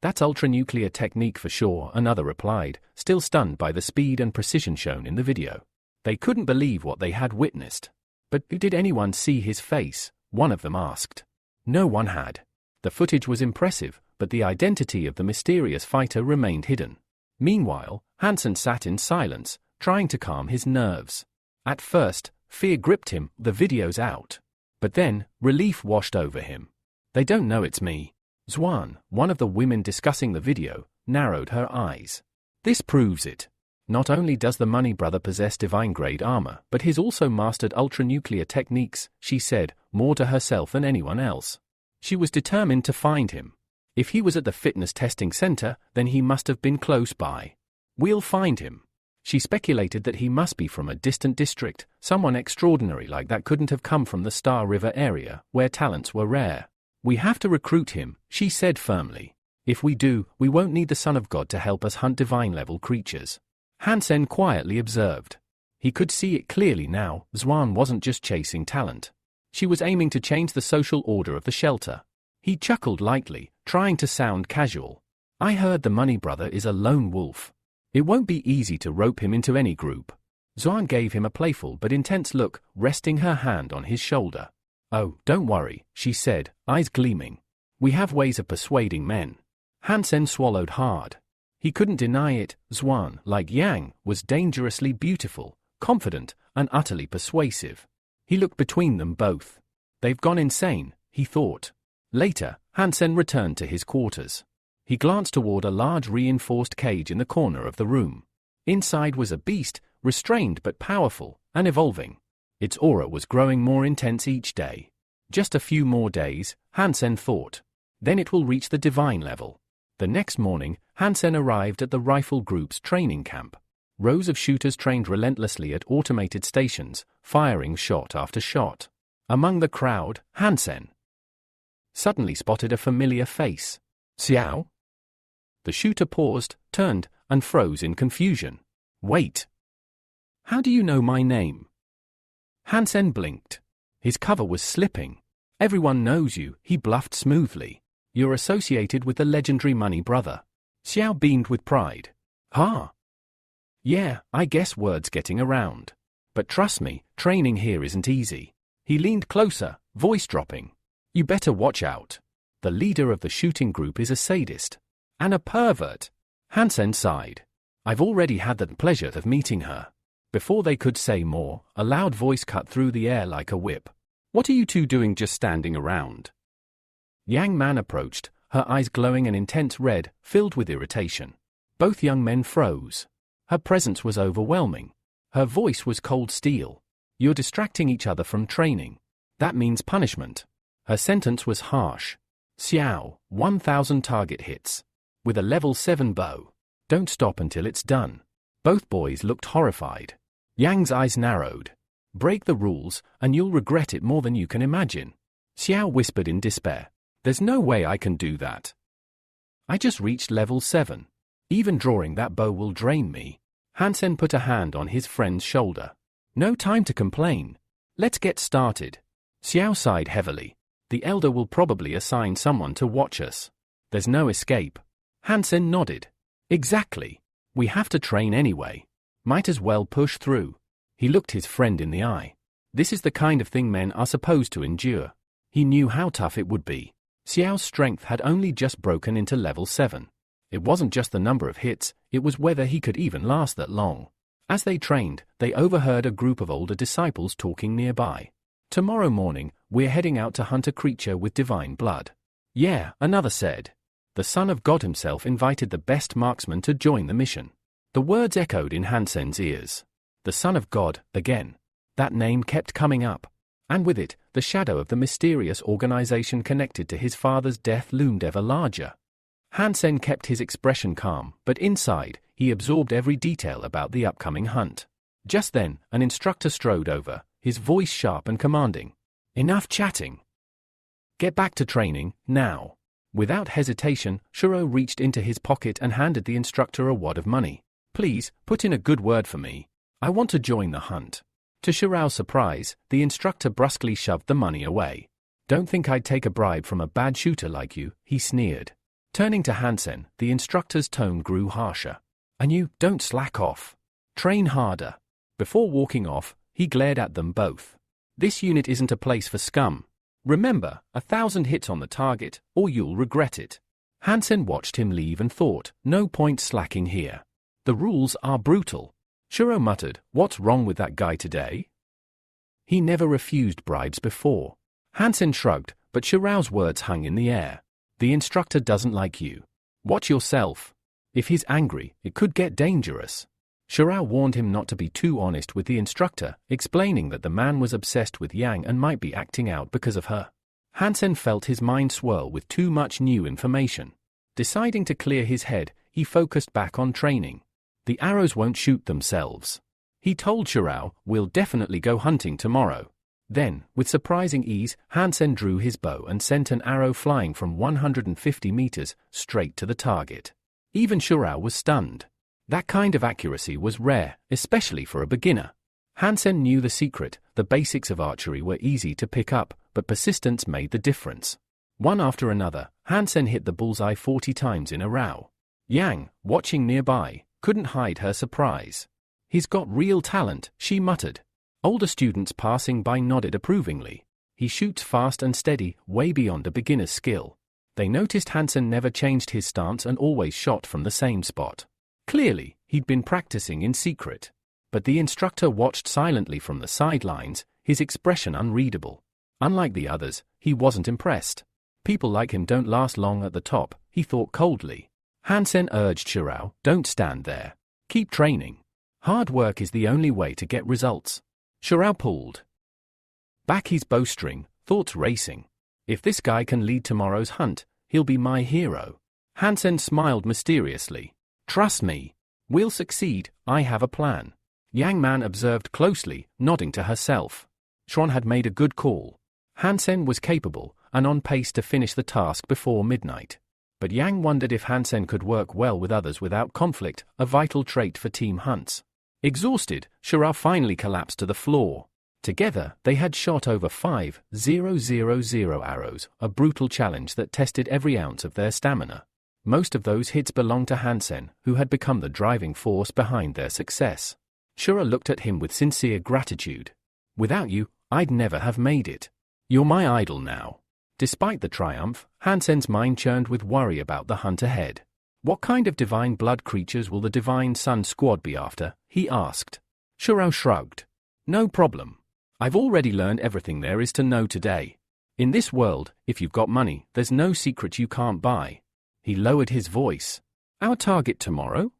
That's ultra-nuclear technique for sure, another replied, still stunned by the speed and precision shown in the video. They couldn't believe what they had witnessed. But did anyone see his face? One of them asked. No one had. The footage was impressive, but the identity of the mysterious fighter remained hidden. Meanwhile, Hansen sat in silence, trying to calm his nerves. At first, fear gripped him, the video's out. But then, relief washed over him. They don't know it's me. Zwan, one of the women discussing the video, narrowed her eyes. This proves it. Not only does the money brother possess divine-grade armor, but he's also mastered ultra-nuclear techniques, she said, more to herself than anyone else. She was determined to find him. If he was at the fitness testing center, then he must have been close by. We'll find him. She speculated that he must be from a distant district, someone extraordinary like that couldn't have come from the Star River area, where talents were rare. We have to recruit him, she said firmly. If we do, we won't need the Son of God to help us hunt divine-level creatures. Hansen quietly observed. He could see it clearly now, Zwan wasn't just chasing talent. She was aiming to change the social order of the shelter. He chuckled lightly, trying to sound casual. I heard the money brother is a lone wolf. It won't be easy to rope him into any group. Zwan gave him a playful but intense look, resting her hand on his shoulder. Oh, don't worry, she said, eyes gleaming. We have ways of persuading men. Hansen swallowed hard. He couldn't deny it. Zwan, like Yang, was dangerously beautiful, confident, and utterly persuasive. He looked between them both. They've gone insane, he thought. Later, Hansen returned to his quarters. He glanced toward a large reinforced cage in the corner of the room. Inside was a beast, restrained but powerful, and evolving. Its aura was growing more intense each day. Just a few more days, Hansen thought. Then it will reach the divine level. The next morning, Hansen arrived at the rifle group's training camp. Rows of shooters trained relentlessly at automated stations, firing shot after shot. Among the crowd, Hansen suddenly spotted a familiar face. Xiao? The shooter paused, turned, and froze in confusion. Wait. How do you know my name? Hansen blinked. His cover was slipping. Everyone knows you, he bluffed smoothly. You're associated with the legendary money brother. Xiao beamed with pride. Huh? Yeah, I guess word's getting around. But trust me, training here isn't easy. He leaned closer, voice dropping. You better watch out. The leader of the shooting group is a sadist. And a pervert. Hansen sighed. I've already had the pleasure of meeting her. Before they could say more, a loud voice cut through the air like a whip. What are you two doing just standing around? Yang Man approached, her eyes glowing an intense red, filled with irritation. Both young men froze. Her presence was overwhelming. Her voice was cold steel. You're distracting each other from training. That means punishment. Her sentence was harsh. Xiao, 1,000 target hits. With a level 7 bow. Don't stop until it's done. Both boys looked horrified. Yang's eyes narrowed. Break the rules, and you'll regret it more than you can imagine. Xiao whispered in despair. There's no way I can do that. I just reached level 7. Even drawing that bow will drain me. Hansen put a hand on his friend's shoulder. No time to complain. Let's get started. Xiao sighed heavily. The elder will probably assign someone to watch us. There's no escape. Hansen nodded. Exactly. We have to train anyway. Might as well push through. He looked his friend in the eye. This is the kind of thing men are supposed to endure. He knew how tough it would be. Xiao's strength had only just broken into level 7. It wasn't just the number of hits, it was whether he could even last that long. As they trained, they overheard a group of older disciples talking nearby. Tomorrow morning, we're heading out to hunt a creature with divine blood. Yeah, another said. The Son of God himself invited the best marksman to join the mission. The words echoed in Hansen's ears. The Son of God, again. That name kept coming up. And with it, the shadow of the mysterious organization connected to his father's death loomed ever larger. Hansen kept his expression calm, but inside, he absorbed every detail about the upcoming hunt. Just then, an instructor strode over, his voice sharp and commanding. Enough chatting. Get back to training, now. Without hesitation, Shuro reached into his pocket and handed the instructor a wad of money. Please, put in a good word for me. I want to join the hunt. To Shurao's surprise, the instructor brusquely shoved the money away. Don't think I'd take a bribe from a bad shooter like you, he sneered. Turning to Hansen, the instructor's tone grew harsher. And you, don't slack off. Train harder. Before walking off, he glared at them both. This unit isn't a place for scum. Remember, 1,000 hits on the target, or you'll regret it. Hansen watched him leave and thought, no point slacking here. The rules are brutal. Shuro muttered, what's wrong with that guy today? He never refused bribes before. Hansen shrugged, but Shurao's words hung in the air. The instructor doesn't like you. Watch yourself. If he's angry, it could get dangerous. Shurao warned him not to be too honest with the instructor, explaining that the man was obsessed with Yang and might be acting out because of her. Hansen felt his mind swirl with too much new information. Deciding to clear his head, he focused back on training. The arrows won't shoot themselves. He told Shurao, we'll definitely go hunting tomorrow. Then, with surprising ease, Hansen drew his bow and sent an arrow flying from 150 meters straight to the target. Even Shurao was stunned. That kind of accuracy was rare, especially for a beginner. Hansen knew the secret. The basics of archery were easy to pick up, but persistence made the difference. One after another, Hansen hit the bullseye 40 times in a row. Yang, watching nearby, couldn't hide her surprise. He's got real talent, she muttered. Older students passing by nodded approvingly. He shoots fast and steady, way beyond a beginner's skill. They noticed Hansen never changed his stance and always shot from the same spot. Clearly, he'd been practicing in secret. But the instructor watched silently from the sidelines, his expression unreadable. Unlike the others, he wasn't impressed. People like him don't last long at the top, he thought coldly. Hansen urged Shurao, don't stand there. Keep training. Hard work is the only way to get results. Shurao pulled back his bowstring, thoughts racing. If this guy can lead tomorrow's hunt, he'll be my hero. Hansen smiled mysteriously. Trust me. We'll succeed, I have a plan. Yang Man observed closely, nodding to herself. Xuan had made a good call. Hansen was capable, and on pace to finish the task before midnight. But Yang wondered if Hansen could work well with others without conflict, a vital trait for team hunts. Exhausted, Shurao finally collapsed to the floor. Together, they had shot over 5,000 arrows, a brutal challenge that tested every ounce of their stamina. Most of those hits belonged to Hansen, who had become the driving force behind their success. Shura looked at him with sincere gratitude. Without you, I'd never have made it. You're my idol now. Despite the triumph, Hansen's mind churned with worry about the hunt ahead. What kind of divine blood creatures will the Divine Sun squad be after? He asked. Shurao shrugged. No problem. I've already learned everything there is to know today. In this world, if you've got money, there's no secret you can't buy. He lowered his voice. Our target tomorrow?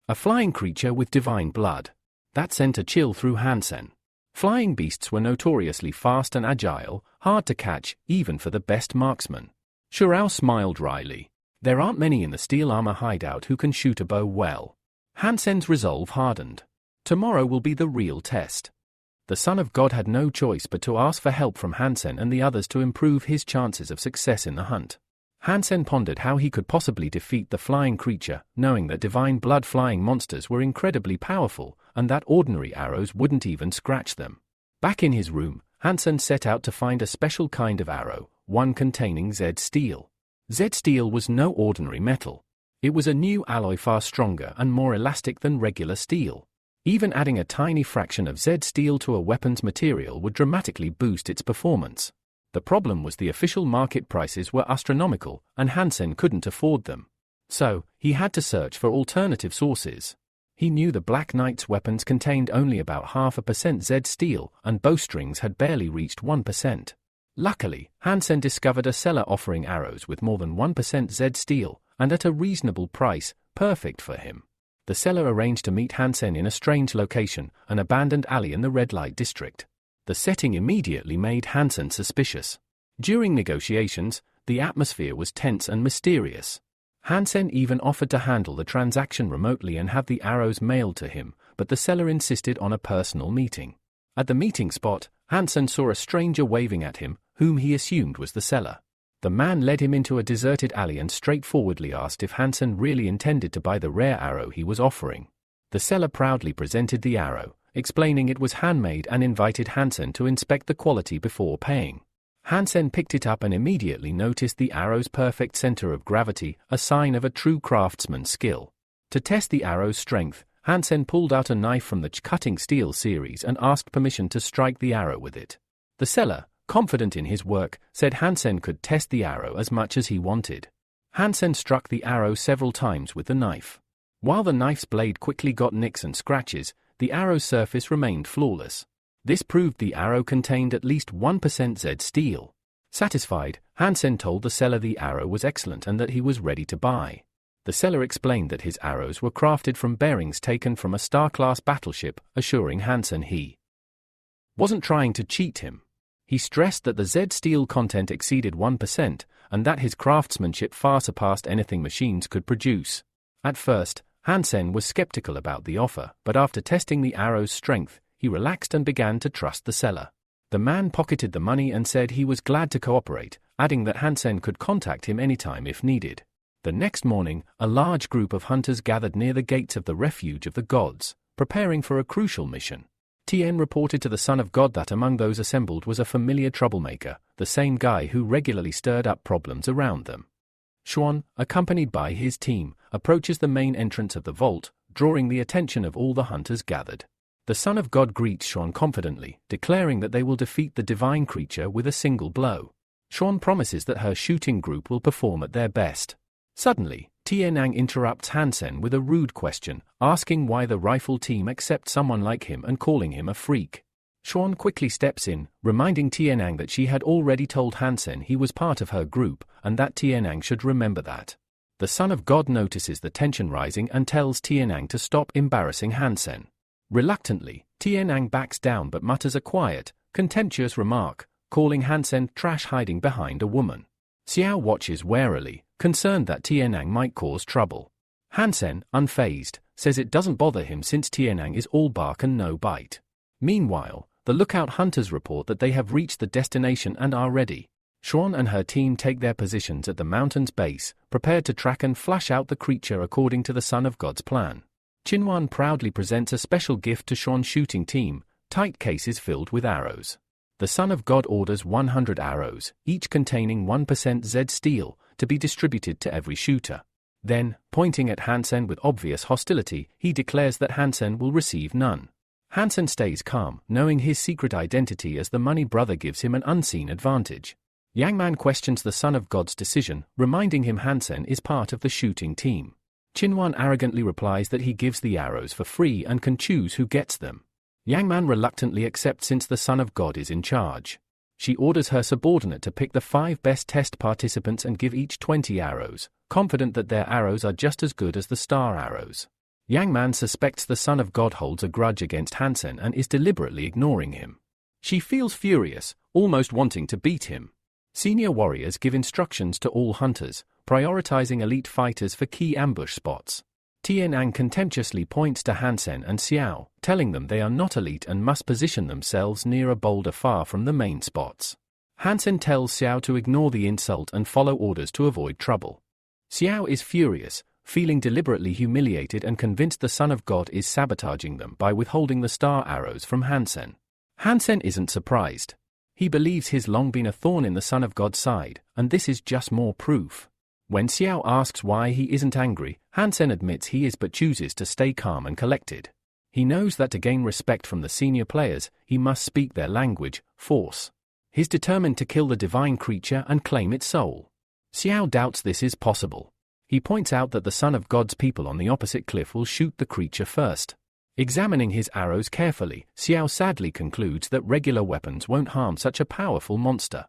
A flying creature with divine blood. That sent a chill through Hansen. Flying beasts were notoriously fast and agile, hard to catch, even for the best marksman. Shurao smiled wryly. There aren't many in the steel armor hideout who can shoot a bow well. Hansen's resolve hardened. Tomorrow will be the real test. The Son of God had no choice but to ask for help from Hansen and the others to improve his chances of success in the hunt. Hansen pondered how he could possibly defeat the flying creature, knowing that divine blood flying monsters were incredibly powerful, and that ordinary arrows wouldn't even scratch them. Back in his room, Hansen set out to find a special kind of arrow, one containing Z steel. Z steel was no ordinary metal. It was a new alloy far stronger and more elastic than regular steel. Even adding a tiny fraction of Z steel to a weapon's material would dramatically boost its performance. The problem was the official market prices were astronomical, and Hansen couldn't afford them. So, he had to search for alternative sources. He knew the Black Knight's weapons contained only about 0.5% Z steel, and bowstrings had barely reached 1%. Luckily, Hansen discovered a seller offering arrows with more than 1% Z steel, and at a reasonable price, perfect for him. The seller arranged to meet Hansen in a strange location, an abandoned alley in the red light district. The setting immediately made Hansen suspicious. During negotiations, the atmosphere was tense and mysterious. Hansen even offered to handle the transaction remotely and have the arrows mailed to him, but the seller insisted on a personal meeting. At the meeting spot, Hansen saw a stranger waving at him, whom he assumed was the seller. The man led him into a deserted alley and straightforwardly asked if Hansen really intended to buy the rare arrow he was offering. The seller proudly presented the arrow, explaining it was handmade, and invited Hansen to inspect the quality before paying. Hansen picked it up and immediately noticed the arrow's perfect center of gravity, a sign of a true craftsman's skill. To test the arrow's strength, Hansen pulled out a knife from the cutting steel series and asked permission to strike the arrow with it. The seller, confident in his work, said Hansen could test the arrow as much as he wanted. Hansen struck the arrow several times with the knife. While the knife's blade quickly got nicks and scratches, the arrow's surface remained flawless. This proved the arrow contained at least 1% Z steel. Satisfied, Hansen told the seller the arrow was excellent and that he was ready to buy. The seller explained that his arrows were crafted from bearings taken from a star-class battleship, assuring Hansen he wasn't trying to cheat him. He stressed that the Z steel content exceeded 1% and that his craftsmanship far surpassed anything machines could produce. At first, Hansen was skeptical about the offer, but after testing the arrow's strength, he relaxed and began to trust the seller. The man pocketed the money and said he was glad to cooperate, adding that Hansen could contact him anytime if needed. The next morning, a large group of hunters gathered near the gates of the refuge of the gods, preparing for a crucial mission. Tien reported to the Son of God that among those assembled was a familiar troublemaker, the same guy who regularly stirred up problems around them. Xuan, accompanied by his team, approaches the main entrance of the vault, drawing the attention of all the hunters gathered. The Son of God greets Xuan confidently, declaring that they will defeat the divine creature with a single blow. Xuan promises that her shooting group will perform at their best. Suddenly, Tianang interrupts Hansen with a rude question, asking why the rifle team accept someone like him and calling him a freak. Xuan quickly steps in, reminding Tianang that she had already told Hansen he was part of her group and that Tianang should remember that. The Son of God notices the tension rising and tells Tianang to stop embarrassing Hansen. Reluctantly, Tianang backs down but mutters a quiet, contemptuous remark, calling Hansen trash hiding behind a woman. Xiao watches warily, concerned that Tianang might cause trouble. Hansen, unfazed, says it doesn't bother him since Tianang is all bark and no bite. Meanwhile, the lookout hunters report that they have reached the destination and are ready. Xuan and her team take their positions at the mountain's base, prepared to track and flush out the creature according to the Son of God's plan. Qinhuan proudly presents a special gift to Xuan's shooting team, tight cases filled with arrows. The Son of God orders 100 arrows, each containing 1% Z steel, to be distributed to every shooter. Then, pointing at Hansen with obvious hostility, he declares that Hansen will receive none. Hansen stays calm, knowing his secret identity as the money brother gives him an unseen advantage. Yangman questions the Son of God's decision, reminding him Hansen is part of the shooting team. Qinhuan arrogantly replies that he gives the arrows for free and can choose who gets them. Yangman reluctantly accepts since the Son of God is in charge. She orders her subordinate to pick the 5 best test participants and give each 20 arrows, confident that their arrows are just as good as the star arrows. Yangman suspects the Son of God holds a grudge against Hansen and is deliberately ignoring him. She feels furious, almost wanting to beat him. Senior warriors give instructions to all hunters, prioritizing elite fighters for key ambush spots. Tianang contemptuously points to Hansen and Xiao, telling them they are not elite and must position themselves near a boulder far from the main spots. Hansen tells Xiao to ignore the insult and follow orders to avoid trouble. Xiao is furious, feeling deliberately humiliated and convinced the Son of God is sabotaging them by withholding the star arrows from Hansen. Hansen isn't surprised. He believes he's long been a thorn in the Son of God's side, and this is just more proof. When Xiao asks why he isn't angry, Hansen admits he is but chooses to stay calm and collected. He knows that to gain respect from the senior players, he must speak their language, force. He's determined to kill the divine creature and claim its soul. Xiao doubts this is possible. He points out that the Son of God's people on the opposite cliff will shoot the creature first. Examining his arrows carefully, Xiao sadly concludes that regular weapons won't harm such a powerful monster.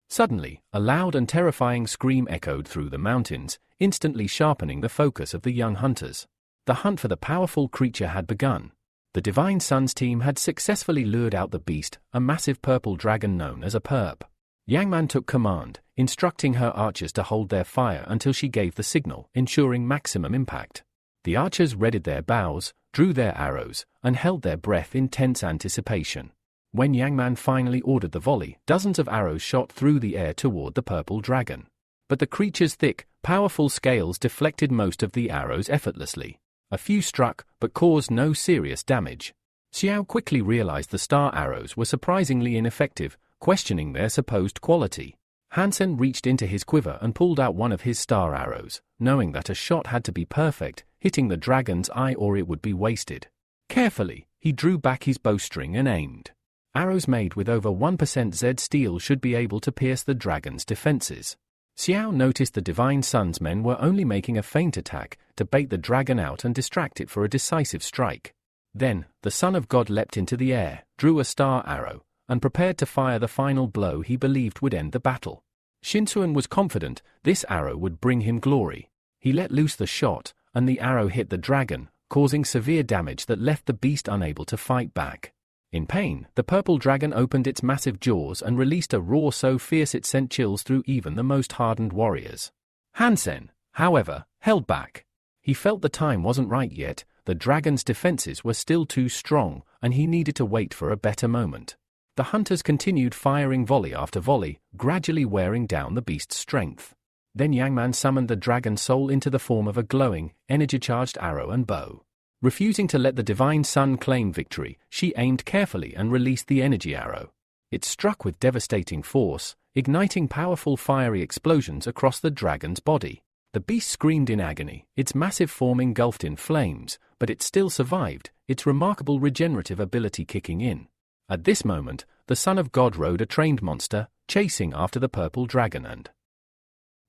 Suddenly, a loud and terrifying scream echoed through the mountains, instantly sharpening the focus of the young hunters. The hunt for the powerful creature had begun. The Divine Sun's team had successfully lured out the beast, a massive purple dragon known as a perp. Yangman took command, instructing her archers to hold their fire until she gave the signal, ensuring maximum impact. The archers readied their bows, drew their arrows, and held their breath in tense anticipation. When Yangman finally ordered the volley, dozens of arrows shot through the air toward the purple dragon. But the creature's thick, powerful scales deflected most of the arrows effortlessly. A few struck, but caused no serious damage. Xiao quickly realized the star arrows were surprisingly ineffective, questioning their supposed quality. Hansen reached into his quiver and pulled out one of his star arrows, knowing that a shot had to be perfect, hitting the dragon's eye or it would be wasted. Carefully, he drew back his bowstring and aimed. Arrows made with over 1% Z steel should be able to pierce the dragon's defenses. Xiao noticed the Divine Sun's men were only making a feint attack to bait the dragon out and distract it for a decisive strike. Then, the Son of God leapt into the air, drew a star arrow, and prepared to fire the final blow he believed would end the battle. Shinsuan was confident this arrow would bring him glory. He let loose the shot, and the arrow hit the dragon, causing severe damage that left the beast unable to fight back. In pain, the purple dragon opened its massive jaws and released a roar so fierce it sent chills through even the most hardened warriors. Hansen, however, held back. He felt the time wasn't right yet, the dragon's defenses were still too strong, and he needed to wait for a better moment. The hunters continued firing volley after volley, gradually wearing down the beast's strength. Then Yangman summoned the dragon soul into the form of a glowing, energy-charged arrow and bow. Refusing to let the Divine Sun claim victory, she aimed carefully and released the energy arrow. It struck with devastating force, igniting powerful fiery explosions across the dragon's body. The beast screamed in agony, its massive form engulfed in flames, but it still survived, its remarkable regenerative ability kicking in. At this moment, the Son of God rode a trained monster, chasing after the purple dragon and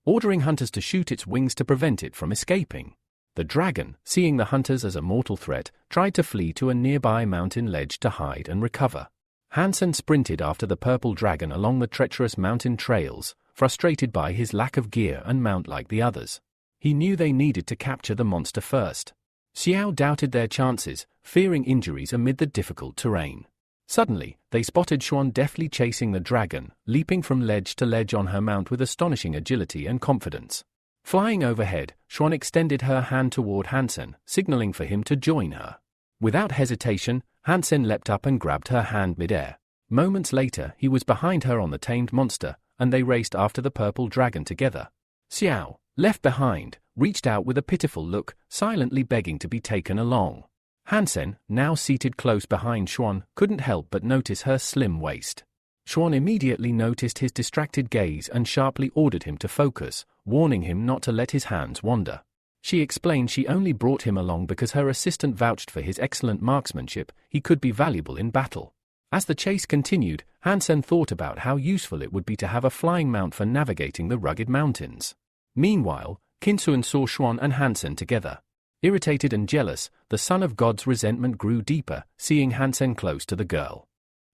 ordering hunters to shoot its wings to prevent it from escaping. The dragon, seeing the hunters as a mortal threat, tried to flee to a nearby mountain ledge to hide and recover. Hansen sprinted after the purple dragon along the treacherous mountain trails, frustrated by his lack of gear and mount like the others. He knew they needed to capture the monster first. Xiao doubted their chances, fearing injuries amid the difficult terrain. Suddenly, they spotted Xuan deftly chasing the dragon, leaping from ledge to ledge on her mount with astonishing agility and confidence. Flying overhead, Xuan extended her hand toward Hansen, signaling for him to join her. Without hesitation, Hansen leapt up and grabbed her hand mid-air. Moments later, he was behind her on the tamed monster, and they raced after the purple dragon together. Xiao, left behind, reached out with a pitiful look, silently begging to be taken along. Hansen, now seated close behind Xuan, couldn't help but notice her slim waist. Xuan immediately noticed his distracted gaze and sharply ordered him to focus, warning him not to let his hands wander. She explained she only brought him along because her assistant vouched for his excellent marksmanship, he could be valuable in battle. As the chase continued, Hansen thought about how useful it would be to have a flying mount for navigating the rugged mountains. Meanwhile, Kinsuan saw Xuan and Hansen together. Irritated and jealous, the Son of God's resentment grew deeper, seeing Hansen close to the girl.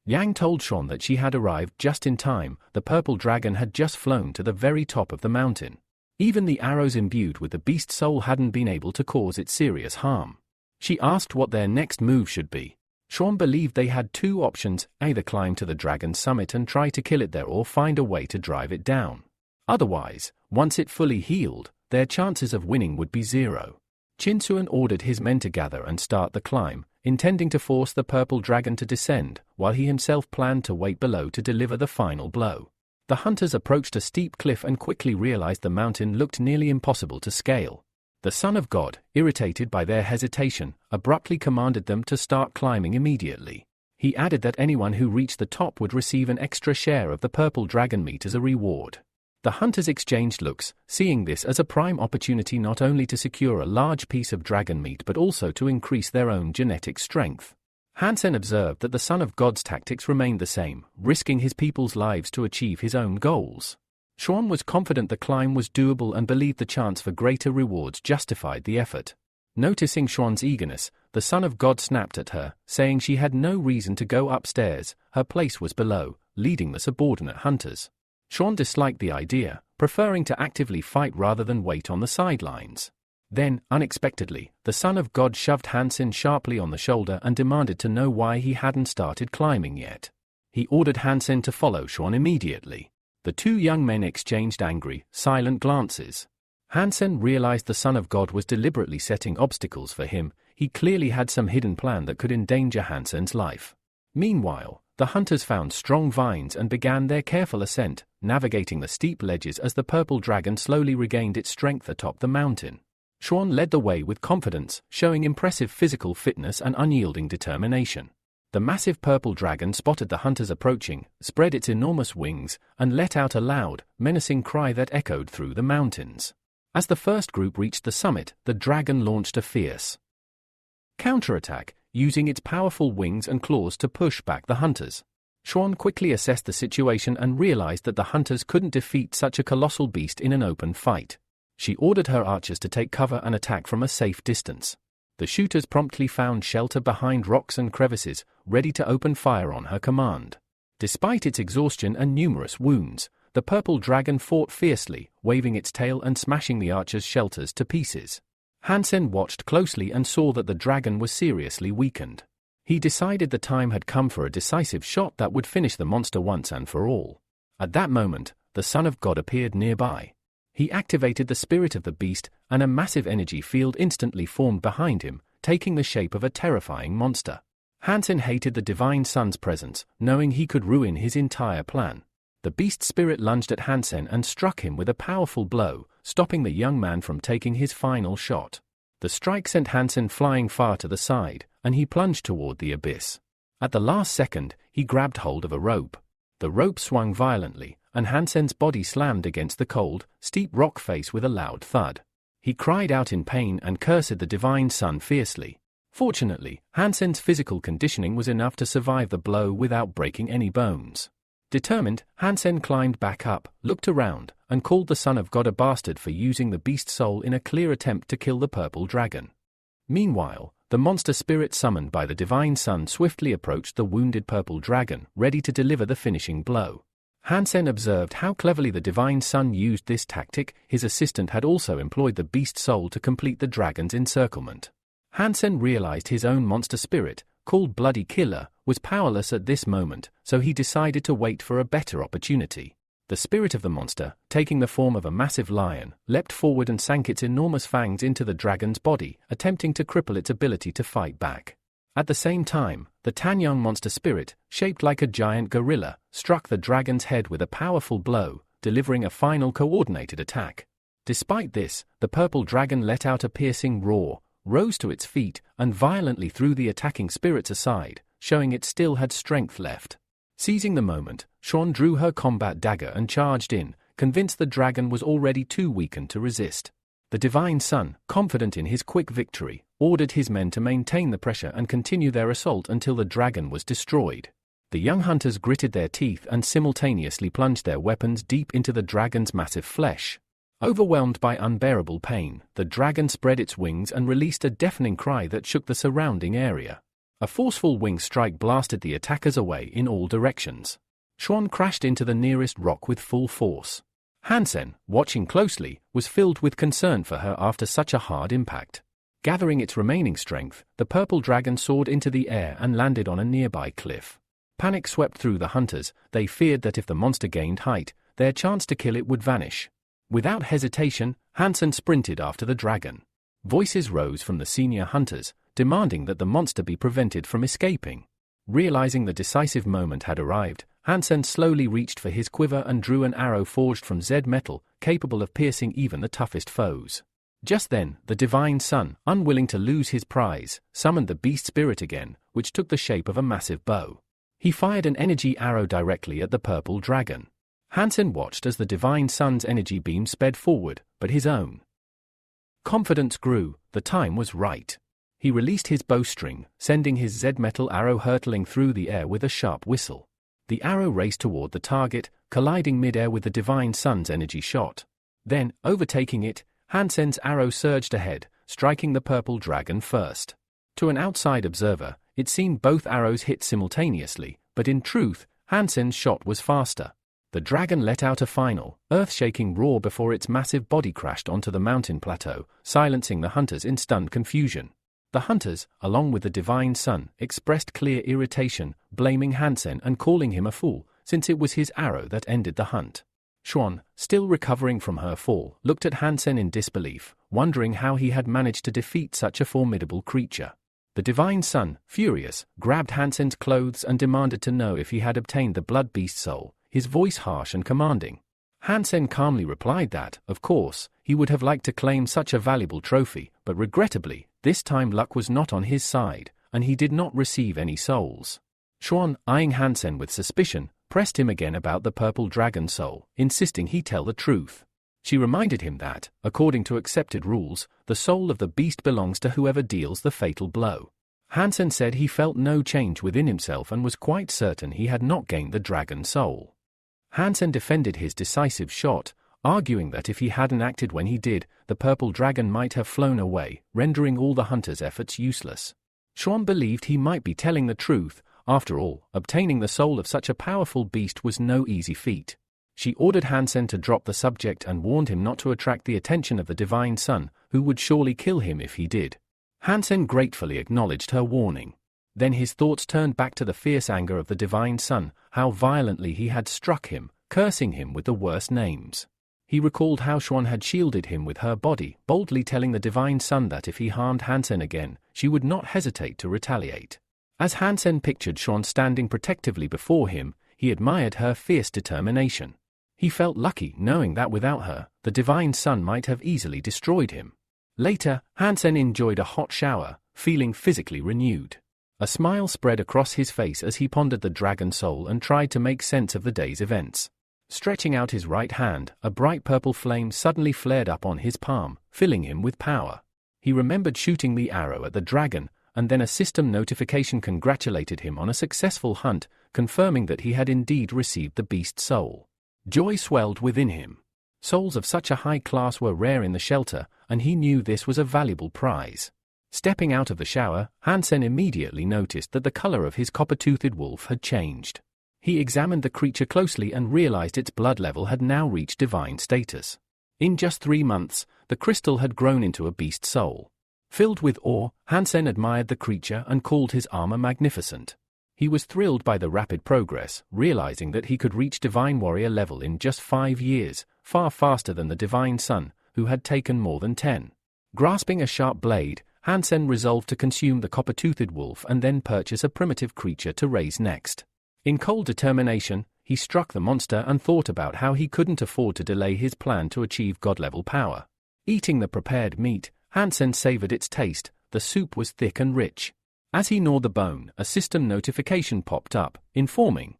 Yang told Xuan that she had arrived just in time, the purple dragon had just flown to the very top of the mountain. Even the arrows imbued with the beast's soul hadn't been able to cause it serious harm. She asked what their next move should be. Xuan believed they had two options, either climb to the dragon's summit and try to kill it there or find a way to drive it down. Otherwise, once it fully healed, their chances of winning would be zero. Qinsuan ordered his men to gather and start the climb, intending to force the purple dragon to descend, while he himself planned to wait below to deliver the final blow. The hunters approached a steep cliff and quickly realized the mountain looked nearly impossible to scale. The Son of God, irritated by their hesitation, abruptly commanded them to start climbing immediately. He added that anyone who reached the top would receive an extra share of the purple dragon meat as a reward. The hunters exchanged looks, seeing this as a prime opportunity not only to secure a large piece of dragon meat but also to increase their own genetic strength. Hansen observed that the Son of God's tactics remained the same, risking his people's lives to achieve his own goals. Xuan was confident the climb was doable and believed the chance for greater rewards justified the effort. Noticing Xuan's eagerness, the Son of God snapped at her, saying she had no reason to go upstairs, her place was below, leading the subordinate hunters. Xuan disliked the idea, preferring to actively fight rather than wait on the sidelines. Then, unexpectedly, the Son of God shoved Hansen sharply on the shoulder and demanded to know why he hadn't started climbing yet. He ordered Hansen to follow Xuan immediately. The two young men exchanged angry, silent glances. Hansen realized the Son of God was deliberately setting obstacles for him. He clearly had some hidden plan that could endanger Hansen's life. Meanwhile, the hunters found strong vines and began their careful ascent, navigating the steep ledges as the purple dragon slowly regained its strength atop the mountain. Xuan led the way with confidence, showing impressive physical fitness and unyielding determination. The massive purple dragon spotted the hunters approaching, spread its enormous wings, and let out a loud, menacing cry that echoed through the mountains. As the first group reached the summit, the dragon launched a fierce counterattack, using its powerful wings and claws to push back the hunters. Xuan quickly assessed the situation and realized that the hunters couldn't defeat such a colossal beast in an open fight. She ordered her archers to take cover and attack from a safe distance. The shooters promptly found shelter behind rocks and crevices, ready to open fire on her command. Despite its exhaustion and numerous wounds, the purple dragon fought fiercely, waving its tail and smashing the archers' shelters to pieces. Hansen watched closely and saw that the dragon was seriously weakened. He decided the time had come for a decisive shot that would finish the monster once and for all. At that moment, the Son of God appeared nearby. He activated the spirit of the beast, and a massive energy field instantly formed behind him, taking the shape of a terrifying monster. Hansen hated the Divine Sun's presence, knowing he could ruin his entire plan. The beast spirit lunged at Hansen and struck him with a powerful blow, stopping the young man from taking his final shot. The strike sent Hansen flying far to the side, and he plunged toward the abyss. At the last second, he grabbed hold of a rope. The rope swung violently, and Hansen's body slammed against the cold, steep rock face with a loud thud. He cried out in pain and cursed the Divine Sun fiercely. Fortunately, Hansen's physical conditioning was enough to survive the blow without breaking any bones. Determined, Hansen climbed back up, looked around, and called the Son of God a bastard for using the beast soul in a clear attempt to kill the purple dragon. Meanwhile, the monster spirit summoned by the Divine Sun swiftly approached the wounded purple dragon, ready to deliver the finishing blow. Hansen observed how cleverly the Divine Sun used this tactic. His assistant had also employed the beast soul to complete the dragon's encirclement. Hansen realized his own monster spirit, called Bloody Killer, was powerless at this moment, so he decided to wait for a better opportunity. The spirit of the monster, taking the form of a massive lion, leapt forward and sank its enormous fangs into the dragon's body, attempting to cripple its ability to fight back. At the same time, the Tanyang monster spirit, shaped like a giant gorilla, struck the dragon's head with a powerful blow, delivering a final coordinated attack. Despite this, the purple dragon let out a piercing roar, rose to its feet, and violently threw the attacking spirits aside, showing it still had strength left. Seizing the moment, Xuan drew her combat dagger and charged in, convinced the dragon was already too weakened to resist. The Divine Sun, confident in his quick victory, ordered his men to maintain the pressure and continue their assault until the dragon was destroyed. The young hunters gritted their teeth and simultaneously plunged their weapons deep into the dragon's massive flesh. Overwhelmed by unbearable pain, the dragon spread its wings and released a deafening cry that shook the surrounding area. A forceful wing strike blasted the attackers away in all directions. Xuan crashed into the nearest rock with full force. Hansen, watching closely, was filled with concern for her after such a hard impact. Gathering its remaining strength, the purple dragon soared into the air and landed on a nearby cliff. Panic swept through the hunters. They feared that if the monster gained height, their chance to kill it would vanish. Without hesitation, Hansen sprinted after the dragon. Voices rose from the senior hunters, demanding that the monster be prevented from escaping. Realizing the decisive moment had arrived, Hansen slowly reached for his quiver and drew an arrow forged from Z metal, capable of piercing even the toughest foes. Just then, the divine son, unwilling to lose his prize, summoned the beast spirit again, which took the shape of a massive bow. He fired an energy arrow directly at the purple dragon. Hansen watched as the divine son's energy beam sped forward, but his own confidence grew. The time was right. He released his bowstring, sending his Z-metal arrow hurtling through the air with a sharp whistle. The arrow raced toward the target, colliding mid-air with the divine son's energy shot. Then, overtaking it, Hansen's arrow surged ahead, striking the purple dragon first. To an outside observer, it seemed both arrows hit simultaneously, but in truth, Hansen's shot was faster. The dragon let out a final, earth-shaking roar before its massive body crashed onto the mountain plateau, silencing the hunters in stunned confusion. The hunters, along with the divine son, expressed clear irritation, blaming Hansen and calling him a fool, since it was his arrow that ended the hunt. Xuan, still recovering from her fall, looked at Hansen in disbelief, wondering how he had managed to defeat such a formidable creature. The divine son, furious, grabbed Hansen's clothes and demanded to know if he had obtained the blood beast soul, his voice harsh and commanding. Hansen calmly replied that, of course, he would have liked to claim such a valuable trophy, but regrettably, this time luck was not on his side, and he did not receive any souls. Xuan, eyeing Hansen with suspicion, pressed him again about the purple dragon soul, insisting he tell the truth. She reminded him that, according to accepted rules, the soul of the beast belongs to whoever deals the fatal blow. Hansen said he felt no change within himself and was quite certain he had not gained the dragon soul. Hansen defended his decisive shot, arguing that if he hadn't acted when he did, the purple dragon might have flown away, rendering all the hunters' efforts useless. Xuan believed he might be telling the truth. After all, obtaining the soul of such a powerful beast was no easy feat. She ordered Hansen to drop the subject and warned him not to attract the attention of the divine son, who would surely kill him if he did. Hansen gratefully acknowledged her warning. Then his thoughts turned back to the fierce anger of the divine son, how violently he had struck him, cursing him with the worst names. He recalled how Xuan had shielded him with her body, boldly telling the divine son that if he harmed Hansen again, she would not hesitate to retaliate. As Hansen pictured Xuan standing protectively before him, he admired her fierce determination. He felt lucky knowing that without her, the divine son might have easily destroyed him. Later, Hansen enjoyed a hot shower, feeling physically renewed. A smile spread across his face as he pondered the dragon soul and tried to make sense of the day's events. Stretching out his right hand, a bright purple flame suddenly flared up on his palm, filling him with power. He remembered shooting the arrow at the dragon, and then a system notification congratulated him on a successful hunt, confirming that he had indeed received the beast soul. Joy swelled within him. Souls of such a high class were rare in the shelter, and he knew this was a valuable prize. Stepping out of the shower, Hansen immediately noticed that the color of his copper-toothed wolf had changed. He examined the creature closely and realized its blood level had now reached divine status. In just 3 months, the crystal had grown into a beast soul. Filled with awe, Hansen admired the creature and called his armor magnificent. He was thrilled by the rapid progress, realizing that he could reach divine warrior level in just 5 years, far faster than the divine son, who had taken more than 10. Grasping a sharp blade, Hansen resolved to consume the copper-toothed wolf and then purchase a primitive creature to raise next. In cold determination, he struck the monster and thought about how he couldn't afford to delay his plan to achieve god-level power. Eating the prepared meat, Hansen savored its taste. The soup was thick and rich. As he gnawed the bone, a system notification popped up, informing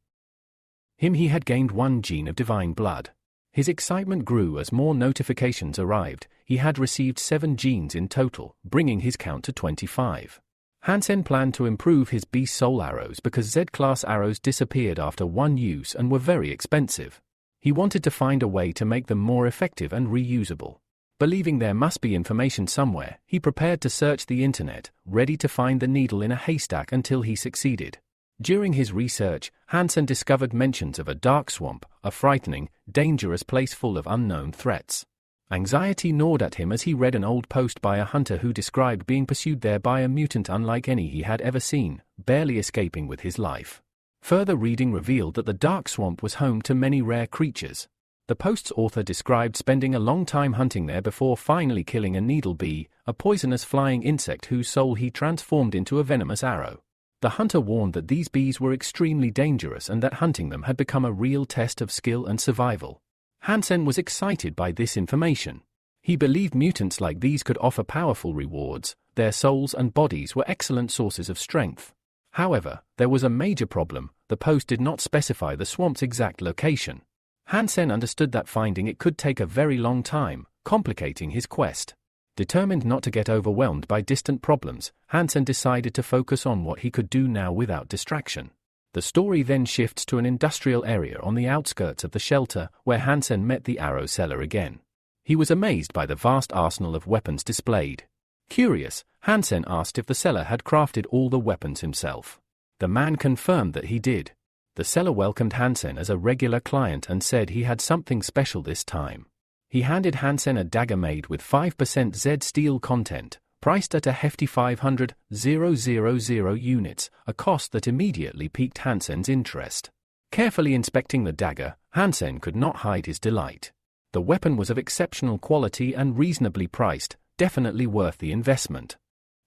him he had gained 1 gene of divine blood. His excitement grew as more notifications arrived. He had received 7 genes in total, bringing his count to 25. Hansen planned to improve his beast soul arrows because Z-class arrows disappeared after 1 use and were very expensive. He wanted to find a way to make them more effective and reusable. Believing there must be information somewhere, he prepared to search the internet, ready to find the needle in a haystack until he succeeded. During his research, Hansen discovered mentions of a dark swamp, a frightening, dangerous place full of unknown threats. Anxiety gnawed at him as he read an old post by a hunter who described being pursued there by a mutant unlike any he had ever seen, barely escaping with his life. Further reading revealed that the dark swamp was home to many rare creatures. The post's author described spending a long time hunting there before finally killing a needle bee, a poisonous flying insect whose soul he transformed into a venomous arrow. The hunter warned that these bees were extremely dangerous and that hunting them had become a real test of skill and survival. Hansen was excited by this information. He believed mutants like these could offer powerful rewards. Their souls and bodies were excellent sources of strength. However, there was a major problem. The post did not specify the swamp's exact location. Hansen understood that finding it could take a very long time, complicating his quest. Determined not to get overwhelmed by distant problems, Hansen decided to focus on what he could do now without distraction. The story then shifts to an industrial area on the outskirts of the shelter, where Hansen met the arrow seller again. He was amazed by the vast arsenal of weapons displayed. Curious, Hansen asked if the seller had crafted all the weapons himself. The man confirmed that he did. The seller welcomed Hansen as a regular client and said he had something special this time. He handed Hansen a dagger made with 5% Z steel content, priced at a hefty 500,000 units, a cost that immediately piqued Hansen's interest. Carefully inspecting the dagger, Hansen could not hide his delight. The weapon was of exceptional quality and reasonably priced, definitely worth the investment.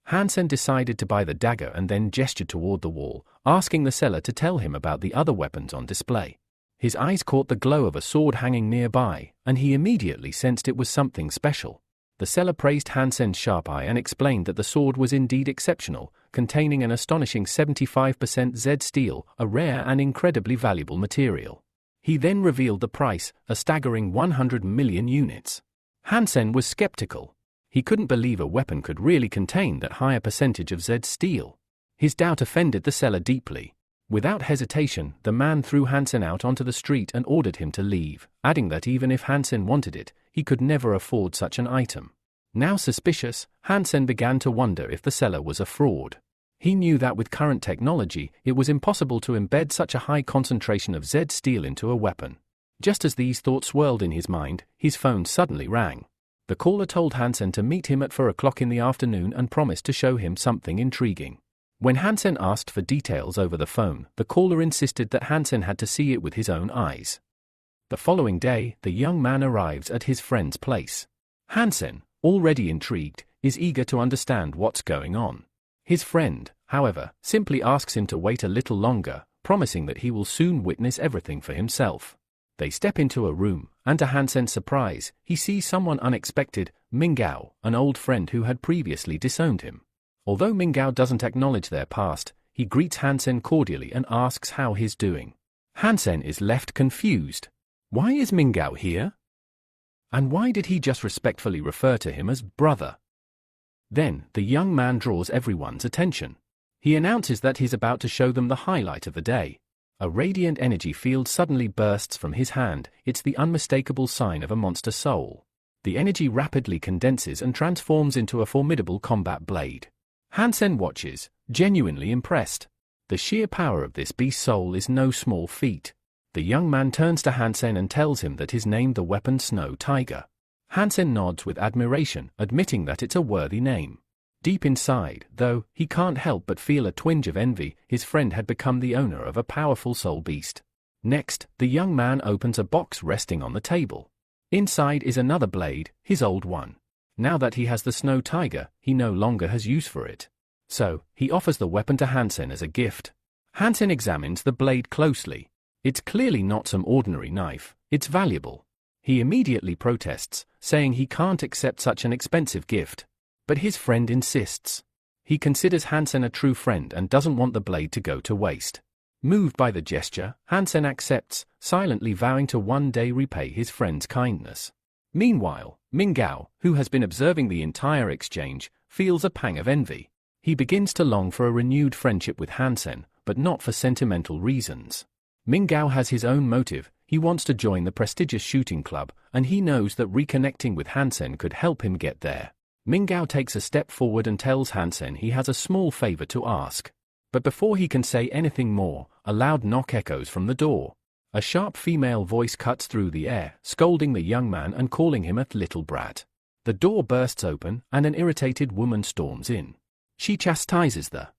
Hansen decided to buy the dagger and then gestured toward the wall, asking the seller to tell him about the other weapons on display. His eyes caught the glow of a sword hanging nearby, and he immediately sensed it was something special. The seller praised Hansen's sharp eye and explained that the sword was indeed exceptional, containing an astonishing 75% Z steel, a rare and incredibly valuable material. He then revealed the price, a staggering 100 million units. Hansen was skeptical. He couldn't believe a weapon could really contain that higher percentage of Z steel. His doubt offended the seller deeply. Without hesitation, the man threw Hansen out onto the street and ordered him to leave, adding that even if Hansen wanted it, he could never afford such an item. Now suspicious, Hansen began to wonder if the seller was a fraud. He knew that with current technology, it was impossible to embed such a high concentration of Z steel into a weapon. Just as these thoughts swirled in his mind, his phone suddenly rang. The caller told Hansen to meet him at 4 o'clock in the afternoon and promised to show him something intriguing. When Hansen asked for details over the phone, the caller insisted that Hansen had to see it with his own eyes. The following day, the young man arrives at his friend's place. Hansen, already intrigued, is eager to understand what's going on. His friend, however, simply asks him to wait a little longer, promising that he will soon witness everything for himself. They step into a room, and to Hansen's surprise, he sees someone unexpected, Mingao, an old friend who had previously disowned him. Although Mingao doesn't acknowledge their past, he greets Hansen cordially and asks how he's doing. Hansen is left confused. Why is Mingao here? And why did he just respectfully refer to him as brother? Then, the young man draws everyone's attention. He announces that he's about to show them the highlight of the day. A radiant energy field suddenly bursts from his hand. It's the unmistakable sign of a monster soul. The energy rapidly condenses and transforms into a formidable combat blade. Hansen watches, genuinely impressed. The sheer power of this beast soul is no small feat. The young man turns to Hansen and tells him that he's named the weapon Snow Tiger. Hansen nods with admiration, admitting that it's a worthy name. Deep inside, though, he can't help but feel a twinge of envy. His friend had become the owner of a powerful soul beast. Next, the young man opens a box resting on the table. Inside is another blade, his old one. Now that he has the Snow Tiger, he no longer has use for it. So, he offers the weapon to Hansen as a gift. Hansen examines the blade closely. It's clearly not some ordinary knife, it's valuable. He immediately protests, saying he can't accept such an expensive gift. But his friend insists. He considers Hansen a true friend and doesn't want the blade to go to waste. Moved by the gesture, Hansen accepts, silently vowing to one day repay his friend's kindness. Meanwhile, Mingao, who has been observing the entire exchange, feels a pang of envy. He begins to long for a renewed friendship with Hansen, but not for sentimental reasons. Mingao has his own motive. He wants to join the prestigious shooting club, and he knows that reconnecting with Hansen could help him get there. Mingao takes a step forward and tells Hansen he has a small favor to ask. But before he can say anything more, a loud knock echoes from the door. A sharp female voice cuts through the air, scolding the young man and calling him a little brat. The door bursts open, and an irritated woman storms in. She chastises the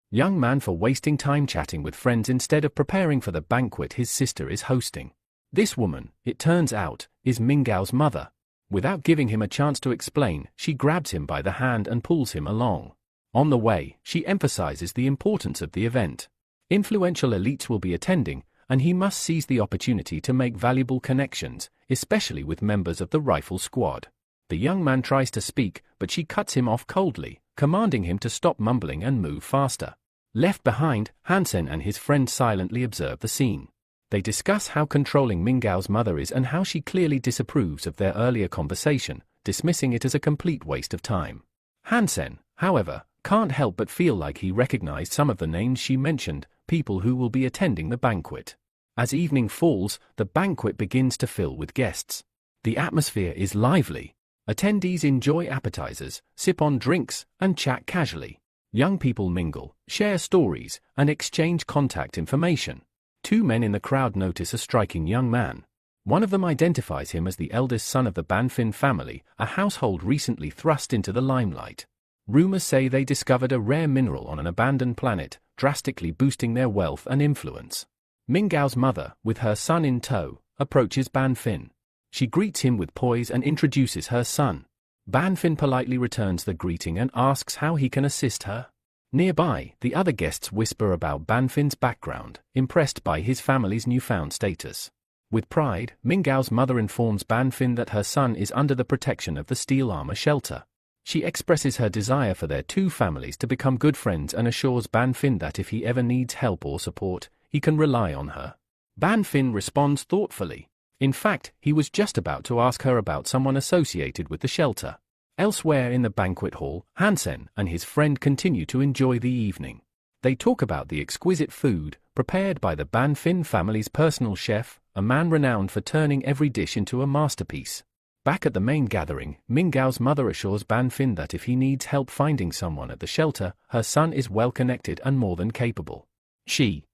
young man for wasting time chatting with friends instead of preparing for the banquet his sister is hosting. This woman, it turns out, is Mingao's mother. Without giving him a chance to explain, she grabs him by the hand and pulls him along. On the way, she emphasizes the importance of the event. Influential elites will be attending, and he must seize the opportunity to make valuable connections, especially with members of the rifle squad. The young man tries to speak, but she cuts him off coldly, commanding him to stop mumbling and move faster. Left behind, Hansen and his friend silently observe the scene. They discuss how controlling Mingao's mother is and how she clearly disapproves of their earlier conversation, dismissing it as a complete waste of time. Hansen, however, can't help but feel like he recognized some of the names she mentioned, people who will be attending the banquet. As evening falls, the banquet begins to fill with guests. The atmosphere is lively. Attendees enjoy appetizers, sip on drinks, and chat casually. Young people mingle, share stories, and exchange contact information. Two men in the crowd notice a striking young man. One of them identifies him as the eldest son of the Banfin family, a household recently thrust into the limelight. Rumors say they discovered a rare mineral on an abandoned planet, drastically boosting their wealth and influence. Mingao's mother, with her son in tow, approaches Banfin. She greets him with poise and introduces her son. Banfin politely returns the greeting and asks how he can assist her. Nearby, the other guests whisper about Banfin's background, impressed by his family's newfound status. With pride, Mingao's mother informs Banfin that her son is under the protection of the steel armor shelter. She expresses her desire for their two families to become good friends and assures Banfin that if he ever needs help or support, he can rely on her. Banfin responds thoughtfully. In fact, he was just about to ask her about someone associated with the shelter. Elsewhere in the banquet hall, Hansen and his friend continue to enjoy the evening. They talk about the exquisite food, prepared by the Banfin family's personal chef, a man renowned for turning every dish into a masterpiece. Back at the main gathering, Mingao's mother assures Banfin that if he needs help finding someone at the shelter, her son is well connected and more than capable. She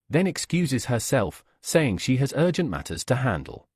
then excuses herself, saying she has urgent matters to handle.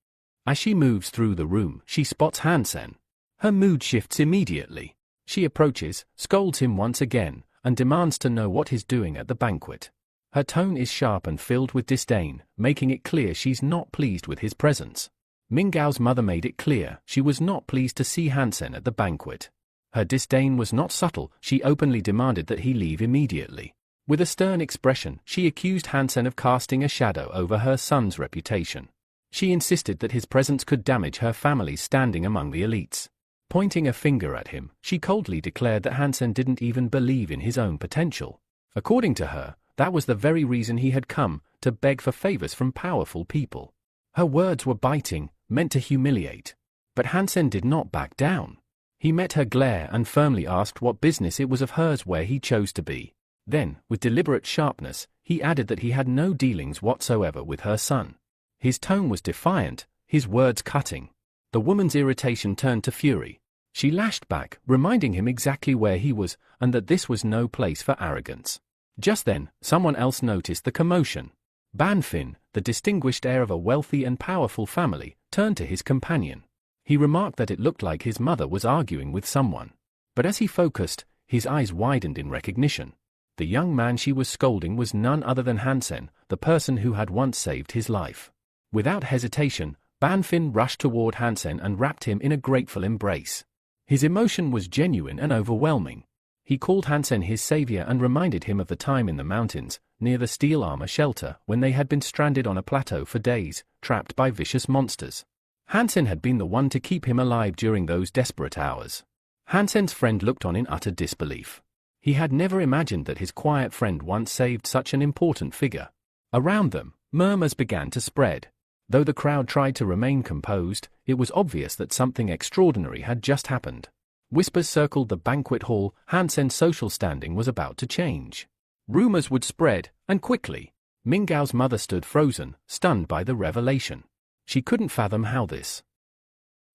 As she moves through the room, she spots Hansen. Her mood shifts immediately. She approaches, scolds him once again, and demands to know what he's doing at the banquet. Her tone is sharp and filled with disdain, making it clear she's not pleased with his presence. Mingao's mother made it clear she was not pleased to see Hansen at the banquet. Her disdain was not subtle, she openly demanded that he leave immediately. With a stern expression, she accused Hansen of casting a shadow over her son's reputation. She insisted that his presence could damage her family's standing among the elites. Pointing a finger at him, she coldly declared that Hansen didn't even believe in his own potential. According to her, that was the very reason he had come, to beg for favors from powerful people. Her words were biting, meant to humiliate. But Hansen did not back down. He met her glare and firmly asked what business it was of hers where he chose to be. Then, with deliberate sharpness, he added that he had no dealings whatsoever with her son. His tone was defiant, his words cutting. The woman's irritation turned to fury. She lashed back, reminding him exactly where he was, and that this was no place for arrogance. Just then, someone else noticed the commotion. Banfin, the distinguished heir of a wealthy and powerful family, turned to his companion. He remarked that it looked like his mother was arguing with someone. But as he focused, his eyes widened in recognition. The young man she was scolding was none other than Hansen, the person who had once saved his life. Without hesitation, Banfin rushed toward Hansen and wrapped him in a grateful embrace. His emotion was genuine and overwhelming. He called Hansen his savior and reminded him of the time in the mountains, near the steel armor shelter, when they had been stranded on a plateau for days, trapped by vicious monsters. Hansen had been the one to keep him alive during those desperate hours. Hansen's friend looked on in utter disbelief. He had never imagined that his quiet friend once saved such an important figure. Around them, murmurs began to spread. Though the crowd tried to remain composed, it was obvious that something extraordinary had just happened. Whispers circled the banquet hall. Hansen's social standing was about to change. Rumors would spread, and quickly. Mingao's mother stood frozen, stunned by the revelation. She couldn't fathom how this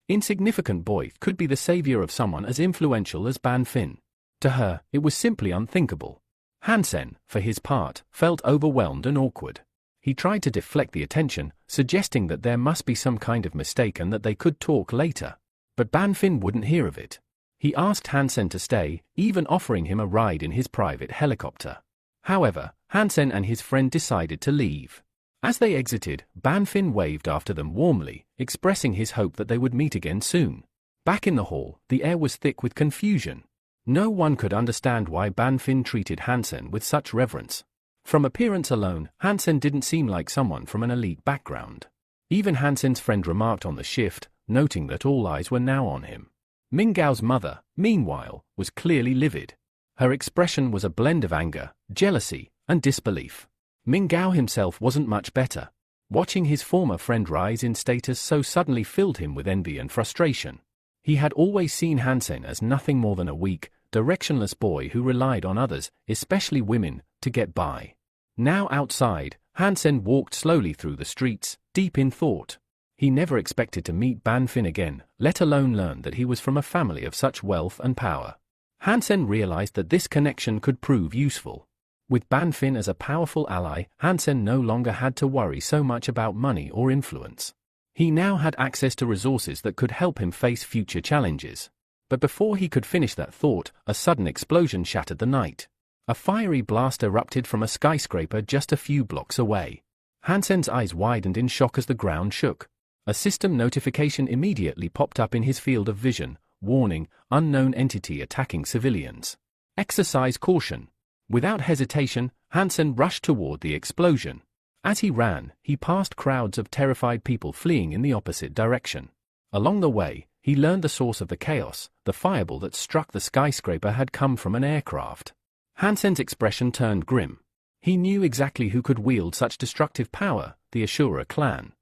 insignificant boy could be the savior of someone as influential as Banfin. To her, it was simply unthinkable. Hansen, for his part, felt overwhelmed and awkward. He tried to deflect the attention, suggesting that there must be some kind of mistake and that they could talk later. But Banfin wouldn't hear of it. He asked Hansen to stay, even offering him a ride in his private helicopter. However, Hansen and his friend decided to leave. As they exited, Banfin waved after them warmly, expressing his hope that they would meet again soon. Back in the hall, the air was thick with confusion. No one could understand why Banfin treated Hansen with such reverence. From appearance alone, Hansen didn't seem like someone from an elite background. Even Hansen's friend remarked on the shift, noting that all eyes were now on him. Mingao's mother, meanwhile, was clearly livid. Her expression was a blend of anger, jealousy, and disbelief. Mingao himself wasn't much better. Watching his former friend rise in status so suddenly filled him with envy and frustration. He had always seen Hansen as nothing more than a weak, directionless boy who relied on others, especially women, to get by. Now outside, Hansen walked slowly through the streets, deep in thought. He never expected to meet Banfin again, let alone learn that he was from a family of such wealth and power. Hansen realized that this connection could prove useful. With Banfin as a powerful ally, Hansen no longer had to worry so much about money or influence. He now had access to resources that could help him face future challenges. But before he could finish that thought, a sudden explosion shattered the night. A fiery blast erupted from a skyscraper just a few blocks away. Hansen's eyes widened in shock as the ground shook. A system notification immediately popped up in his field of vision, warning, unknown entity attacking civilians. Exercise caution. Without hesitation, Hansen rushed toward the explosion. As he ran, he passed crowds of terrified people fleeing in the opposite direction. Along the way, he learned the source of the chaos. The fireball that struck the skyscraper had come from an aircraft. Hansen's expression turned grim. He knew exactly who could wield such destructive power: the Ashura clan.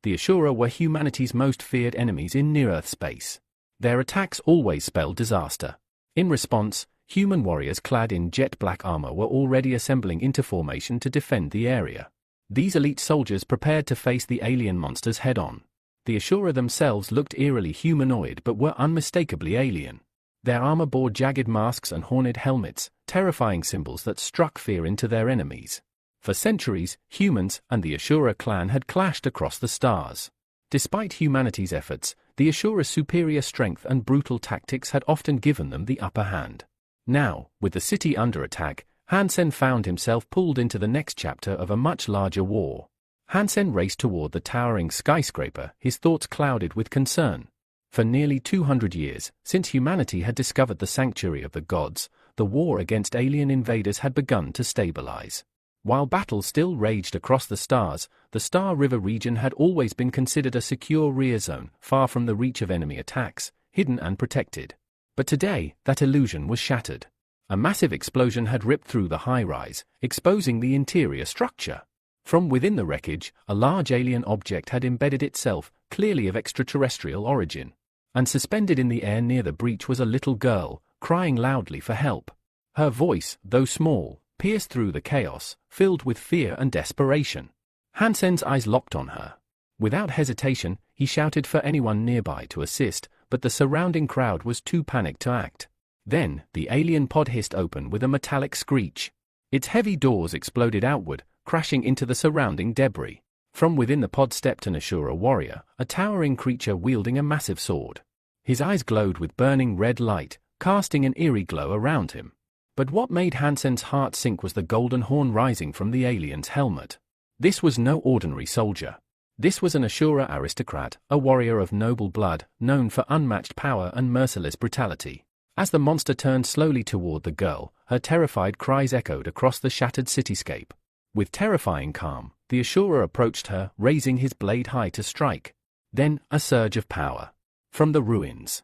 The Ashura were humanity's most feared enemies in near-Earth space. Their attacks always spelled disaster. In response, human warriors clad in jet-black armor were already assembling into formation to defend the area. These elite soldiers prepared to face the alien monsters head-on. The Ashura themselves looked eerily humanoid but were unmistakably alien. Their armor bore jagged masks and horned helmets, terrifying symbols that struck fear into their enemies. For centuries, humans and the Ashura clan had clashed across the stars. Despite humanity's efforts, the Ashura's superior strength and brutal tactics had often given them the upper hand. Now, with the city under attack, Hansen found himself pulled into the next chapter of a much larger war. Hansen raced toward the towering skyscraper, his thoughts clouded with concern. For nearly 200 years, since humanity had discovered the sanctuary of the gods, the war against alien invaders had begun to stabilize. While battles still raged across the stars, the Star River region had always been considered a secure rear zone, far from the reach of enemy attacks, hidden and protected. But today, that illusion was shattered. A massive explosion had ripped through the high-rise, exposing the interior structure. From within the wreckage, a large alien object had embedded itself, clearly of extraterrestrial origin. And suspended in the air near the breach was a little girl, crying loudly for help. Her voice, though small, pierced through the chaos, filled with fear and desperation. Hansen's eyes locked on her. Without hesitation, he shouted for anyone nearby to assist, but the surrounding crowd was too panicked to act. Then, the alien pod hissed open with a metallic screech. Its heavy doors exploded outward, crashing into the surrounding debris. From within the pod stepped an Ashura warrior, a towering creature wielding a massive sword. His eyes glowed with burning red light, casting an eerie glow around him. But what made Hansen's heart sink was the golden horn rising from the alien's helmet. This was no ordinary soldier. This was an Ashura aristocrat, a warrior of noble blood, known for unmatched power and merciless brutality. As the monster turned slowly toward the girl, her terrified cries echoed across the shattered cityscape. With terrifying calm, the Ashura approached her, raising his blade high to strike. Then, a surge of power. From the ruins.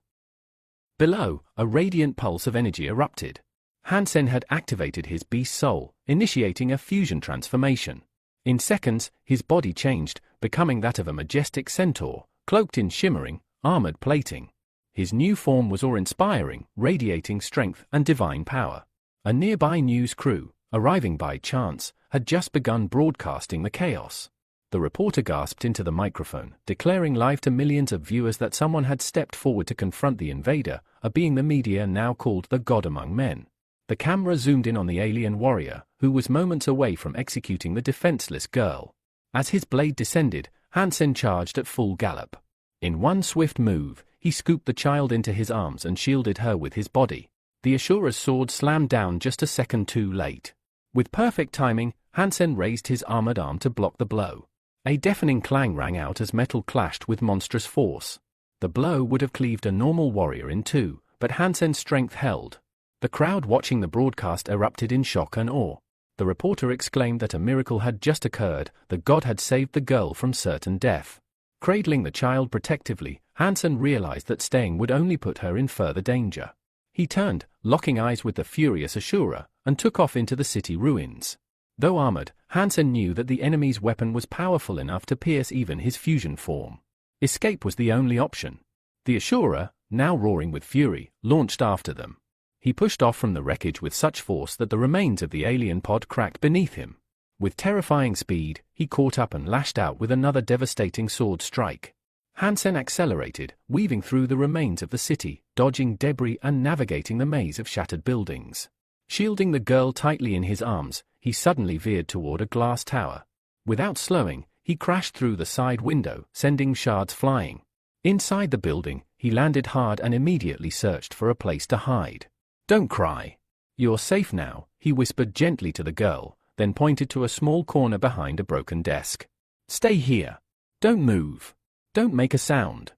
Below, a radiant pulse of energy erupted. Hansen had activated his beast soul, initiating a fusion transformation. In seconds, his body changed, becoming that of a majestic centaur, cloaked in shimmering, armored plating. His new form was awe-inspiring, radiating strength and divine power. A nearby news crew, arriving by chance, had just begun broadcasting the chaos. The reporter gasped into the microphone, declaring live to millions of viewers that someone had stepped forward to confront the invader, a being the media now called the God Among Men. The camera zoomed in on the alien warrior, who was moments away from executing the defenseless girl. As his blade descended, Hansen charged at full gallop. In one swift move, he scooped the child into his arms and shielded her with his body. The Ashura's sword slammed down just a second too late. With perfect timing, Hansen raised his armored arm to block the blow. A deafening clang rang out as metal clashed with monstrous force. The blow would have cleaved a normal warrior in two, but Hansen's strength held. The crowd watching the broadcast erupted in shock and awe. The reporter exclaimed that a miracle had just occurred, the god had saved the girl from certain death. Cradling the child protectively, Hansen realized that staying would only put her in further danger. He turned, locking eyes with the furious Ashura, and took off into the city ruins. Though armored, Hansen knew that the enemy's weapon was powerful enough to pierce even his fusion form. Escape was the only option. The Ashura, now roaring with fury, launched after them. He pushed off from the wreckage with such force that the remains of the alien pod cracked beneath him. With terrifying speed, he caught up and lashed out with another devastating sword strike. Hansen accelerated, weaving through the remains of the city, dodging debris and navigating the maze of shattered buildings. Shielding the girl tightly in his arms, he suddenly veered toward a glass tower. Without slowing, he crashed through the side window, sending shards flying. Inside the building, he landed hard and immediately searched for a place to hide. "Don't cry. You're safe now," he whispered gently to the girl, then pointed to a small corner behind a broken desk. "Stay here. Don't move. Don't make a sound."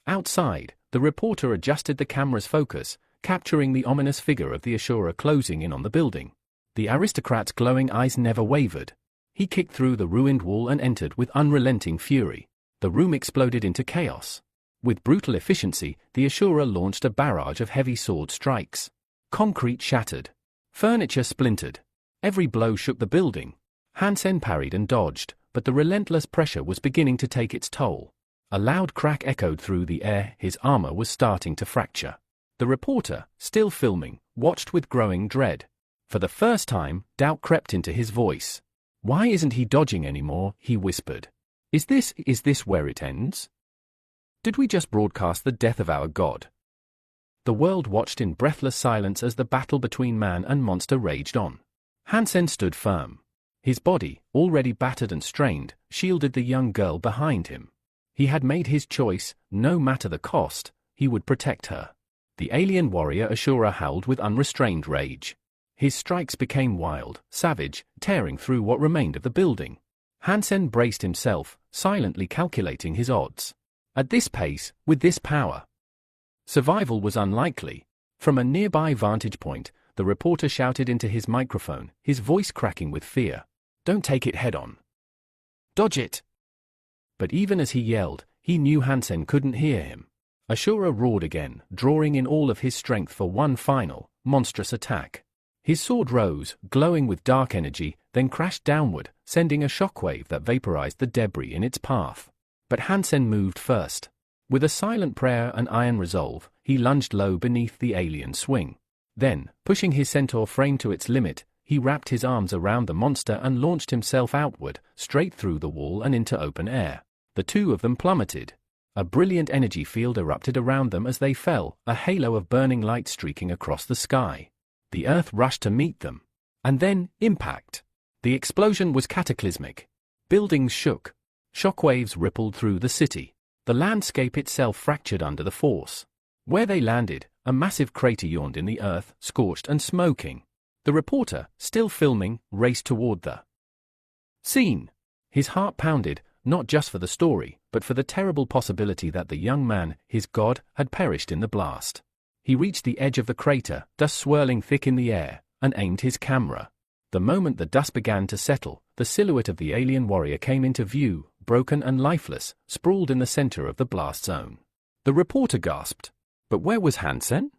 Outside, the reporter adjusted the camera's focus, capturing the ominous figure of the Ashura closing in on the building. The aristocrat's glowing eyes never wavered. He kicked through the ruined wall and entered with unrelenting fury. The room exploded into chaos. With brutal efficiency, the Ashura launched a barrage of heavy sword strikes. Concrete shattered. Furniture splintered. Every blow shook the building. Hansen parried and dodged, but the relentless pressure was beginning to take its toll. A loud crack echoed through the air, his armor was starting to fracture. The reporter, still filming, watched with growing dread. For the first time, doubt crept into his voice. "Why isn't he dodging anymore?" he whispered. Is this where it ends? Did we just broadcast the death of our god?" The world watched in breathless silence as the battle between man and monster raged on. Hansen stood firm. His body, already battered and strained, shielded the young girl behind him. He had made his choice, no matter the cost, he would protect her. The alien warrior Ashura howled with unrestrained rage. His strikes became wild, savage, tearing through what remained of the building. Hansen braced himself, silently calculating his odds. At this pace, with this power, survival was unlikely. From a nearby vantage point, the reporter shouted into his microphone, his voice cracking with fear. "Don't take it head-on. Dodge it!" But even as he yelled, he knew Hansen couldn't hear him. Ashura roared again, drawing in all of his strength for one final, monstrous attack. His sword rose, glowing with dark energy, then crashed downward, sending a shockwave that vaporized the debris in its path. But Hansen moved first. With a silent prayer and iron resolve, he lunged low beneath the alien swing. Then, pushing his centaur frame to its limit, he wrapped his arms around the monster and launched himself outward, straight through the wall and into open air. The two of them plummeted. A brilliant energy field erupted around them as they fell, a halo of burning light streaking across the sky. The earth rushed to meet them. And then, impact. The explosion was cataclysmic. Buildings shook. Shockwaves rippled through the city. The landscape itself fractured under the force. Where they landed, a massive crater yawned in the earth, scorched and smoking. The reporter, still filming, raced toward the scene. His heart pounded, not just for the story, but for the terrible possibility that the young man, his god, had perished in the blast. He reached the edge of the crater, dust swirling thick in the air, and aimed his camera. The moment the dust began to settle, the silhouette of the alien warrior came into view, broken and lifeless, sprawled in the center of the blast zone. The reporter gasped. But where was Hansen?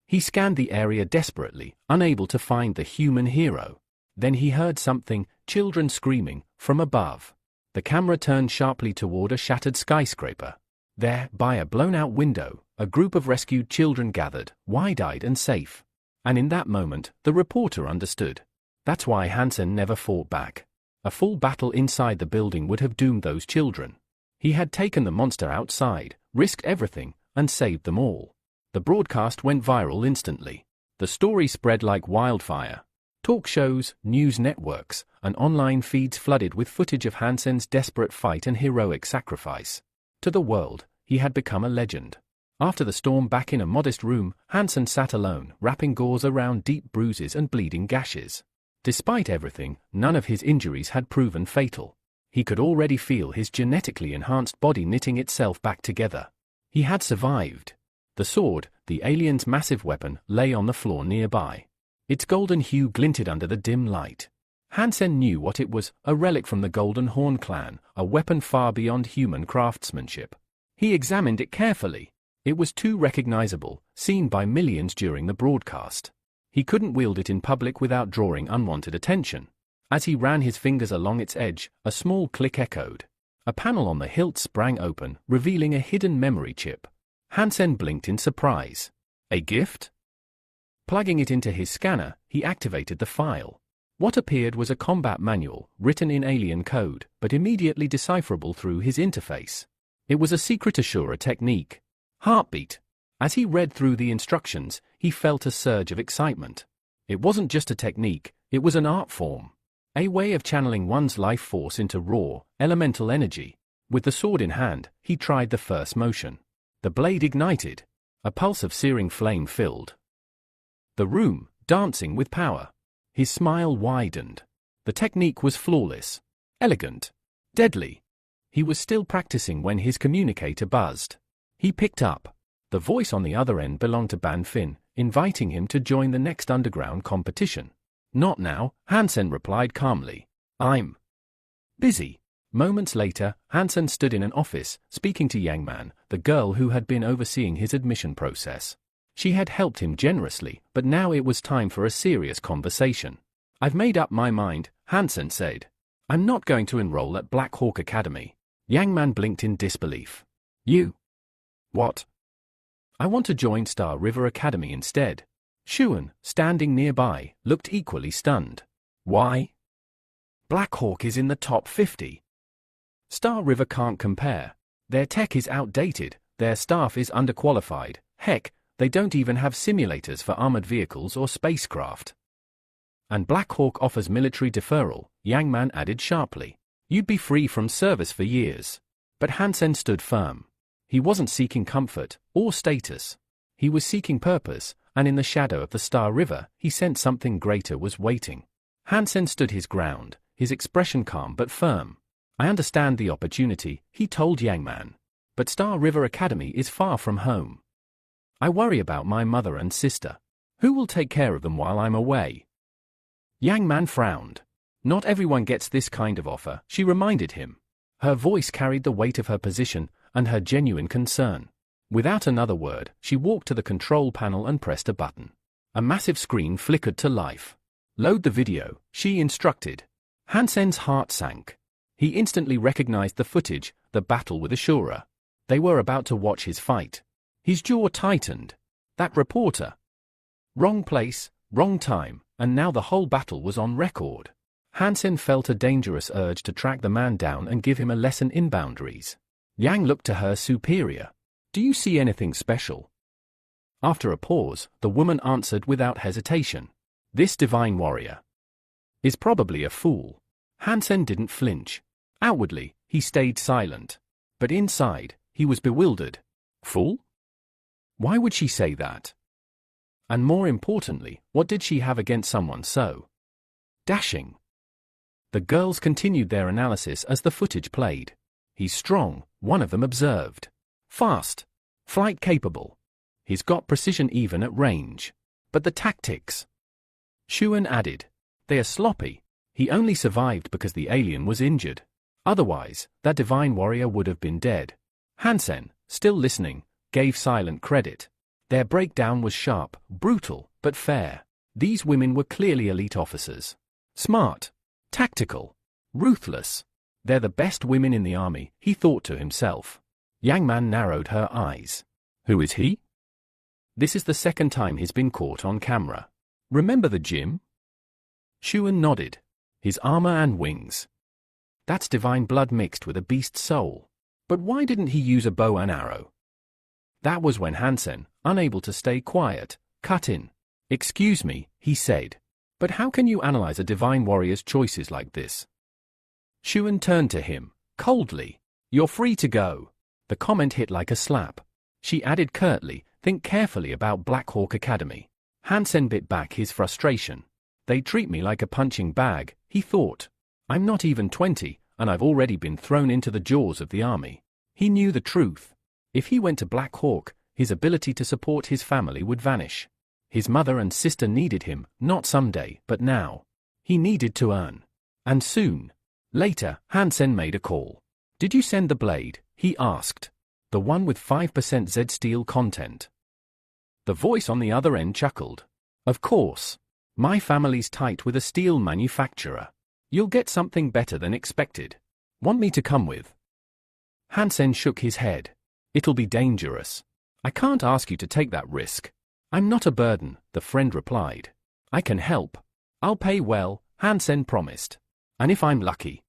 He scanned the area desperately, unable to find the human hero. Then he heard something, children screaming, from above. The camera turned sharply toward a shattered skyscraper. There, by a blown-out window, a group of rescued children gathered, wide-eyed and safe. And in that moment, the reporter understood. That's why Hansen never fought back. A full battle inside the building would have doomed those children. He had taken the monster outside, risked everything, and saved them all. The broadcast went viral instantly. The story spread like wildfire. Talk shows, news networks, and online feeds flooded with footage of Hansen's desperate fight and heroic sacrifice. To the world, he had become a legend. After the storm, back in a modest room, Hansen sat alone, wrapping gauze around deep bruises and bleeding gashes. Despite everything, none of his injuries had proven fatal. He could already feel his genetically enhanced body knitting itself back together. He had survived. The sword, the alien's massive weapon, lay on the floor nearby. Its golden hue glinted under the dim light. Hansen knew what it was, a relic from the Golden Horn clan, a weapon far beyond human craftsmanship. He examined it carefully. It was too recognizable, seen by millions during the broadcast. He couldn't wield it in public without drawing unwanted attention. As he ran his fingers along its edge, a small click echoed. A panel on the hilt sprang open, revealing a hidden memory chip. Hansen blinked in surprise. A gift? Plugging it into his scanner, he activated the file. What appeared was a combat manual, written in alien code, but immediately decipherable through his interface. It was a secret Ashura technique. Heartbeat. As he read through the instructions, he felt a surge of excitement. It wasn't just a technique, it was an art form. A way of channeling one's life force into raw, elemental energy. With the sword in hand, he tried the first motion. The blade ignited. A pulse of searing flame filled the room, dancing with power. His smile widened. The technique was flawless. Elegant. Deadly. He was still practicing when his communicator buzzed. He picked up. The voice on the other end belonged to Ban Fin, inviting him to join the next underground competition. Not now, Hansen replied calmly. I'm busy. Moments later, Hansen stood in an office, speaking to Yang Man, the girl who had been overseeing his admission process. She had helped him generously, but now it was time for a serious conversation. I've made up my mind, Hansen said. I'm not going to enroll at Black Hawk Academy. Yang Man blinked in disbelief. You? What? I want to join Star River Academy instead. Shounen, standing nearby, looked equally stunned. Why? Black Hawk is in the top 50. Star River can't compare. Their tech is outdated, their staff is underqualified, heck, they don't even have simulators for armored vehicles or spacecraft. And Black Hawk offers military deferral, Yang Man added sharply. You'd be free from service for years. But Hansen stood firm. He wasn't seeking comfort or status. He was seeking purpose, and in the shadow of the Star River, he sensed something greater was waiting. Hansen stood his ground, his expression calm but firm. I understand the opportunity, he told Yang Man. But Star River Academy is far from home. I worry about my mother and sister. Who will take care of them while I'm away? Yang Man frowned. Not everyone gets this kind of offer, she reminded him. Her voice carried the weight of her position and her genuine concern. Without another word, she walked to the control panel and pressed a button. A massive screen flickered to life. Load the video, she instructed. Hansen's heart sank. He instantly recognized the footage, the battle with Ashura. They were about to watch his fight. His jaw tightened. That reporter. Wrong place, wrong time, and now the whole battle was on record. Hansen felt a dangerous urge to track the man down and give him a lesson in boundaries. Yang looked to her superior. Do you see anything special? After a pause, the woman answered without hesitation. This divine warrior is probably a fool. Hansen didn't flinch. Outwardly, he stayed silent. But inside, he was bewildered. Fool? Why would she say that? And more importantly, what did she have against someone so dashing? The girls continued their analysis as the footage played. He's strong, one of them observed. Fast. Flight capable. He's got precision even at range. But the tactics? Shounen added. They are sloppy. He only survived because the alien was injured. Otherwise, that divine warrior would have been dead. Hansen, still listening, gave silent credit. Their breakdown was sharp, brutal, but fair. These women were clearly elite officers. Smart. Tactical. Ruthless. They're the best women in the army, he thought to himself. Yang Man narrowed her eyes. Who is he? This is the second time he's been caught on camera. Remember the gym? Shounen nodded. His armor and wings. That's divine blood mixed with a beast's soul. But why didn't he use a bow and arrow? That was when Hansen, unable to stay quiet, cut in. Excuse me, he said. But how can you analyze a divine warrior's choices like this? Shounen turned to him, coldly. You're free to go. The comment hit like a slap. She added curtly, think carefully about Black Hawk Academy. Hansen bit back his frustration. They treat me like a punching bag, he thought. I'm not even 20, and I've already been thrown into the jaws of the army. He knew the truth. If he went to Black Hawk, his ability to support his family would vanish. His mother and sister needed him, not someday, but now. He needed to earn. And soon. Later, Hansen made a call. "Did you send the blade?" he asked. "The one with 5% Z steel content." The voice on the other end chuckled. "Of course. My family's tight with a steel manufacturer. You'll get something better than expected. Want me to come with?" Hansen shook his head. "It'll be dangerous. I can't ask you to take that risk." "I'm not a burden," the friend replied. "I can help. I'll pay well," Hansen promised. "And if I'm lucky,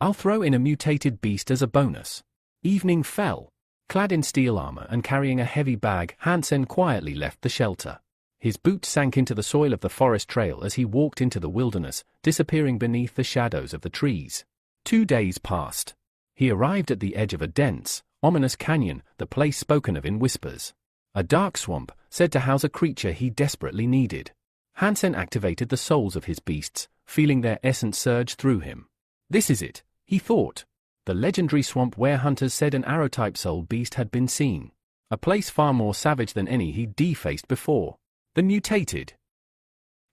I'll throw in a mutated beast as a bonus." Evening fell. Clad in steel armor and carrying a heavy bag, Hansen quietly left the shelter. His boots sank into the soil of the forest trail as he walked into the wilderness, disappearing beneath the shadows of the trees. 2 days passed. He arrived at the edge of a dense, ominous canyon, the place spoken of in whispers. A dark swamp, said to house a creature he desperately needed. Hansen activated the souls of his beasts, feeling their essence surge through him. "This is it," he thought. The legendary swamp where hunters said an arrow-type soul beast had been seen. A place far more savage than any he'd defaced before. The mutated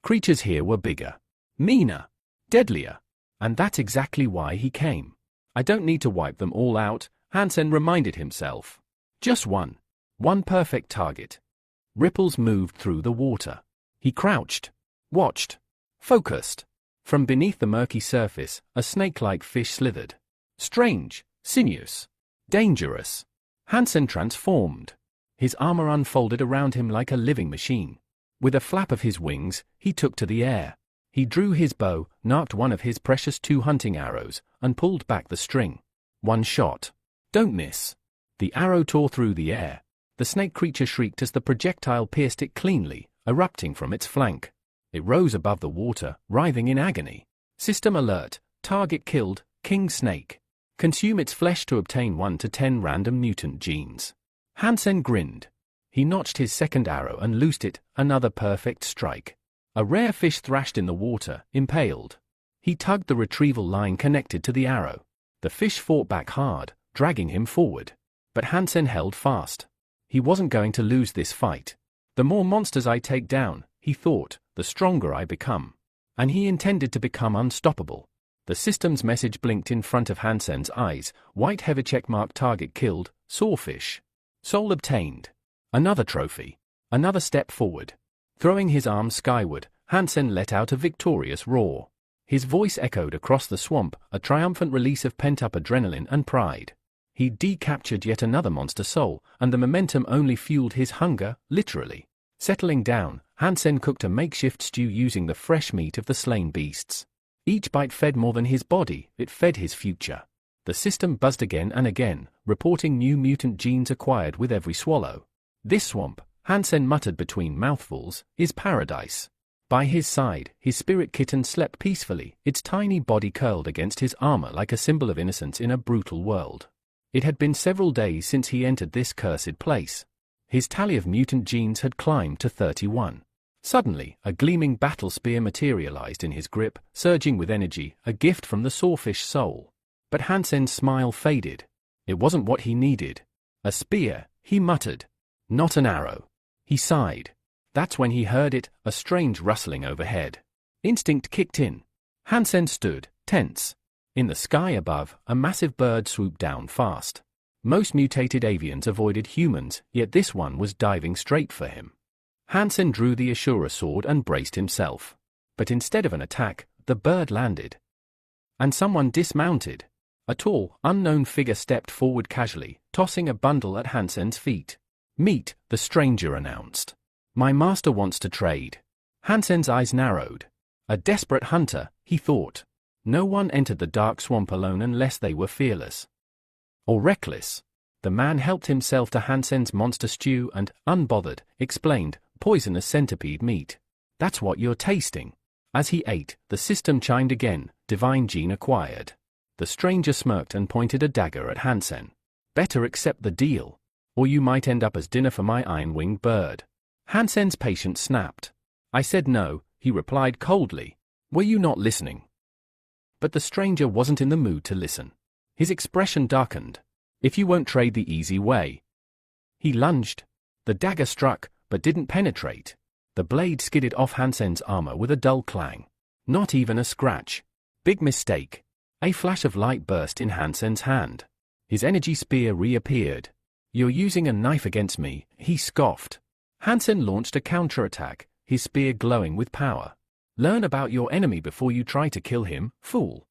creatures here were bigger, meaner, deadlier. And that's exactly why he came. "I don't need to wipe them all out," Hansen reminded himself. "Just one. One perfect target." Ripples moved through the water. He crouched, watched, focused. From beneath the murky surface, a snake-like fish slithered. Strange, sinuous, dangerous. Hansen transformed. His armor unfolded around him like a living machine. With a flap of his wings, he took to the air. He drew his bow, narked one of his precious 2 hunting arrows, and pulled back the string. One shot. Don't miss. The arrow tore through the air. The snake creature shrieked as the projectile pierced it cleanly, erupting from its flank. It rose above the water, writhing in agony. System alert. Target killed. King snake. Consume its flesh to obtain 1 to 10 random mutant genes. Hansen grinned. He notched his second arrow and loosed it, another perfect strike. A rare fish thrashed in the water, impaled. He tugged the retrieval line connected to the arrow. The fish fought back hard, dragging him forward. But Hansen held fast. He wasn't going to lose this fight. The more monsters I take down, he thought, the stronger I become. And he intended to become unstoppable. The system's message blinked in front of Hansen's eyes, white heavy checkmark target killed, sawfish. Soul obtained. Another trophy. Another step forward. Throwing his arms skyward, Hansen let out a victorious roar. His voice echoed across the swamp, a triumphant release of pent-up adrenaline and pride. He decaptured yet another monster soul, and the momentum only fueled his hunger, literally. Settling down, Hansen cooked a makeshift stew using the fresh meat of the slain beasts. Each bite fed more than his body, it fed his future. The system buzzed again and again, reporting new mutant genes acquired with every swallow. "This swamp," Hansen muttered between mouthfuls, "is paradise." By his side, his spirit kitten slept peacefully, its tiny body curled against his armor like a symbol of innocence in a brutal world. It had been several days since he entered this cursed place. His tally of mutant genes had climbed to 31. Suddenly, a gleaming battle spear materialized in his grip, surging with energy, a gift from the sawfish soul. But Hansen's smile faded. It wasn't what he needed. "A spear," he muttered. "Not an arrow." He sighed. That's when he heard it, a strange rustling overhead. Instinct kicked in. Hansen stood, tense. In the sky above, a massive bird swooped down fast. Most mutated avians avoided humans, yet this one was diving straight for him. Hansen drew the Ashura sword and braced himself. But instead of an attack, the bird landed. And someone dismounted. A tall, unknown figure stepped forward casually, tossing a bundle at Hansen's feet. "Meet," the stranger announced. "My master wants to trade." Hansen's eyes narrowed. A desperate hunter, he thought. No one entered the dark swamp alone unless they were fearless. Or reckless. The man helped himself to Hansen's monster stew and, unbothered, explained, "Poisonous centipede meat. That's what you're tasting." As he ate, the system chimed again, divine gene acquired. The stranger smirked and pointed a dagger at Hansen. "Better accept the deal, or you might end up as dinner for my iron-winged bird." Hansen's patience snapped. "I said no," he replied coldly. "Were you not listening?" But the stranger wasn't in the mood to listen. His expression darkened. "If you won't trade the easy way." He lunged. The dagger struck, but didn't penetrate. The blade skidded off Hansen's armor with a dull clang. Not even a scratch. Big mistake. A flash of light burst in Hansen's hand. His energy spear reappeared. You're using a knife against me, he scoffed. Hansen launched a counterattack, his spear glowing with power. Learn about your enemy before you try to kill him, fool.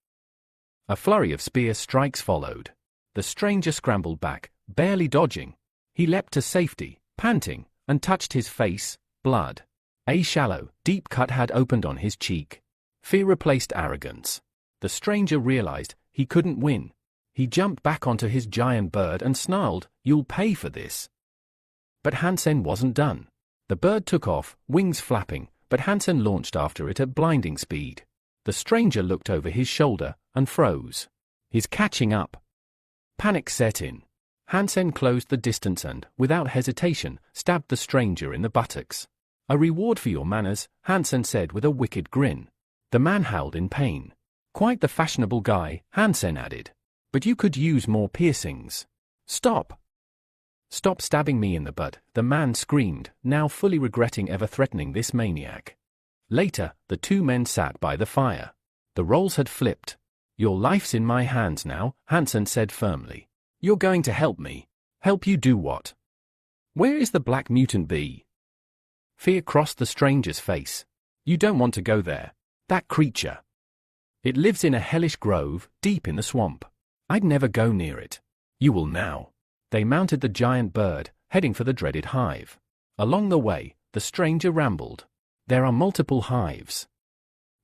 A flurry of spear strikes followed. The stranger scrambled back, barely dodging. He leapt to safety, panting, and touched his face, blood. A shallow, deep cut had opened on his cheek. Fear replaced arrogance. The stranger realized he couldn't win. He jumped back onto his giant bird and snarled, "You'll pay for this." But Hansen wasn't done. The bird took off, wings flapping, but Hansen launched after it at blinding speed. The stranger looked over his shoulder and froze. He's catching up. Panic set in. Hansen closed the distance and, without hesitation, stabbed the stranger in the buttocks. "A reward for your manners," Hansen said with a wicked grin. The man howled in pain. "Quite the fashionable guy," Hansen added. "But you could use more piercings." "Stop! Stop stabbing me in the butt," the man screamed, now fully regretting ever threatening this maniac. Later, the two men sat by the fire. The roles had flipped. "Your life's in my hands now," Hansen said firmly. "You're going to help me." "Help you do what?" "Where is the black mutant bee?" Fear crossed the stranger's face. "You don't want to go there. That creature. It lives in a hellish grove, deep in the swamp. I'd never go near it. You will now." They mounted the giant bird, heading for the dreaded hive. Along the way, the stranger rambled. "There are multiple hives,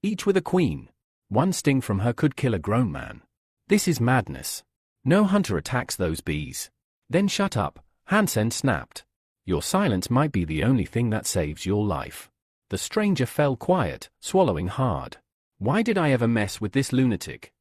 each with a queen. One sting from her could kill a grown man. This is madness. No hunter attacks those bees." "Then shut up," Hansen snapped. "Your silence might be the only thing that saves your life." The stranger fell quiet, swallowing hard. Why did I ever mess with this lunatic?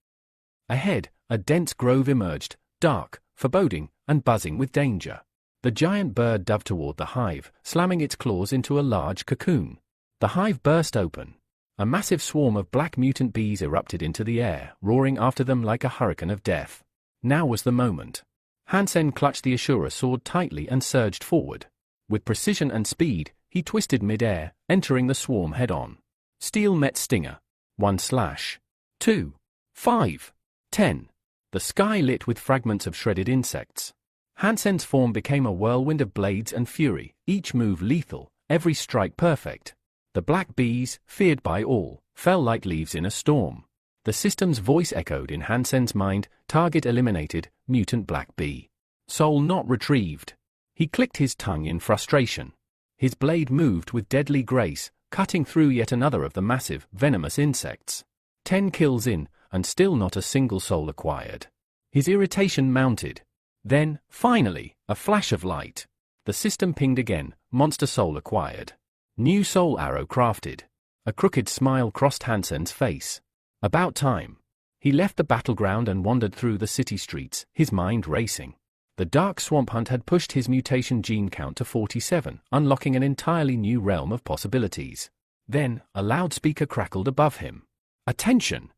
Ahead, a dense grove emerged, dark, foreboding, and buzzing with danger. The giant bird dove toward the hive, slamming its claws into a large cocoon. The hive burst open. A massive swarm of black mutant bees erupted into the air, roaring after them like a hurricane of death. Now was the moment. Hansen clutched the Ashura sword tightly and surged forward. With precision and speed, he twisted mid-air, entering the swarm head-on. Steel met stinger. 1 slash. 2. 5. 10. The sky lit with fragments of shredded insects. Hansen's form became a whirlwind of blades and fury, each move lethal, every strike perfect. The black bees, feared by all, fell like leaves in a storm. The system's voice echoed in Hansen's mind, target eliminated, mutant black bee. Soul not retrieved. He clicked his tongue in frustration. His blade moved with deadly grace, cutting through yet another of the massive, venomous insects. 10 kills in, and still not a single soul acquired. His irritation mounted. Then, finally, a flash of light. The system pinged again, monster soul acquired. New soul arrow crafted. A crooked smile crossed Hansen's face. About time. He left the battleground and wandered through the city streets, his mind racing. The dark swamp hunt had pushed his mutation gene count to 47, unlocking an entirely new realm of possibilities. Then, a loudspeaker crackled above him. "Attention!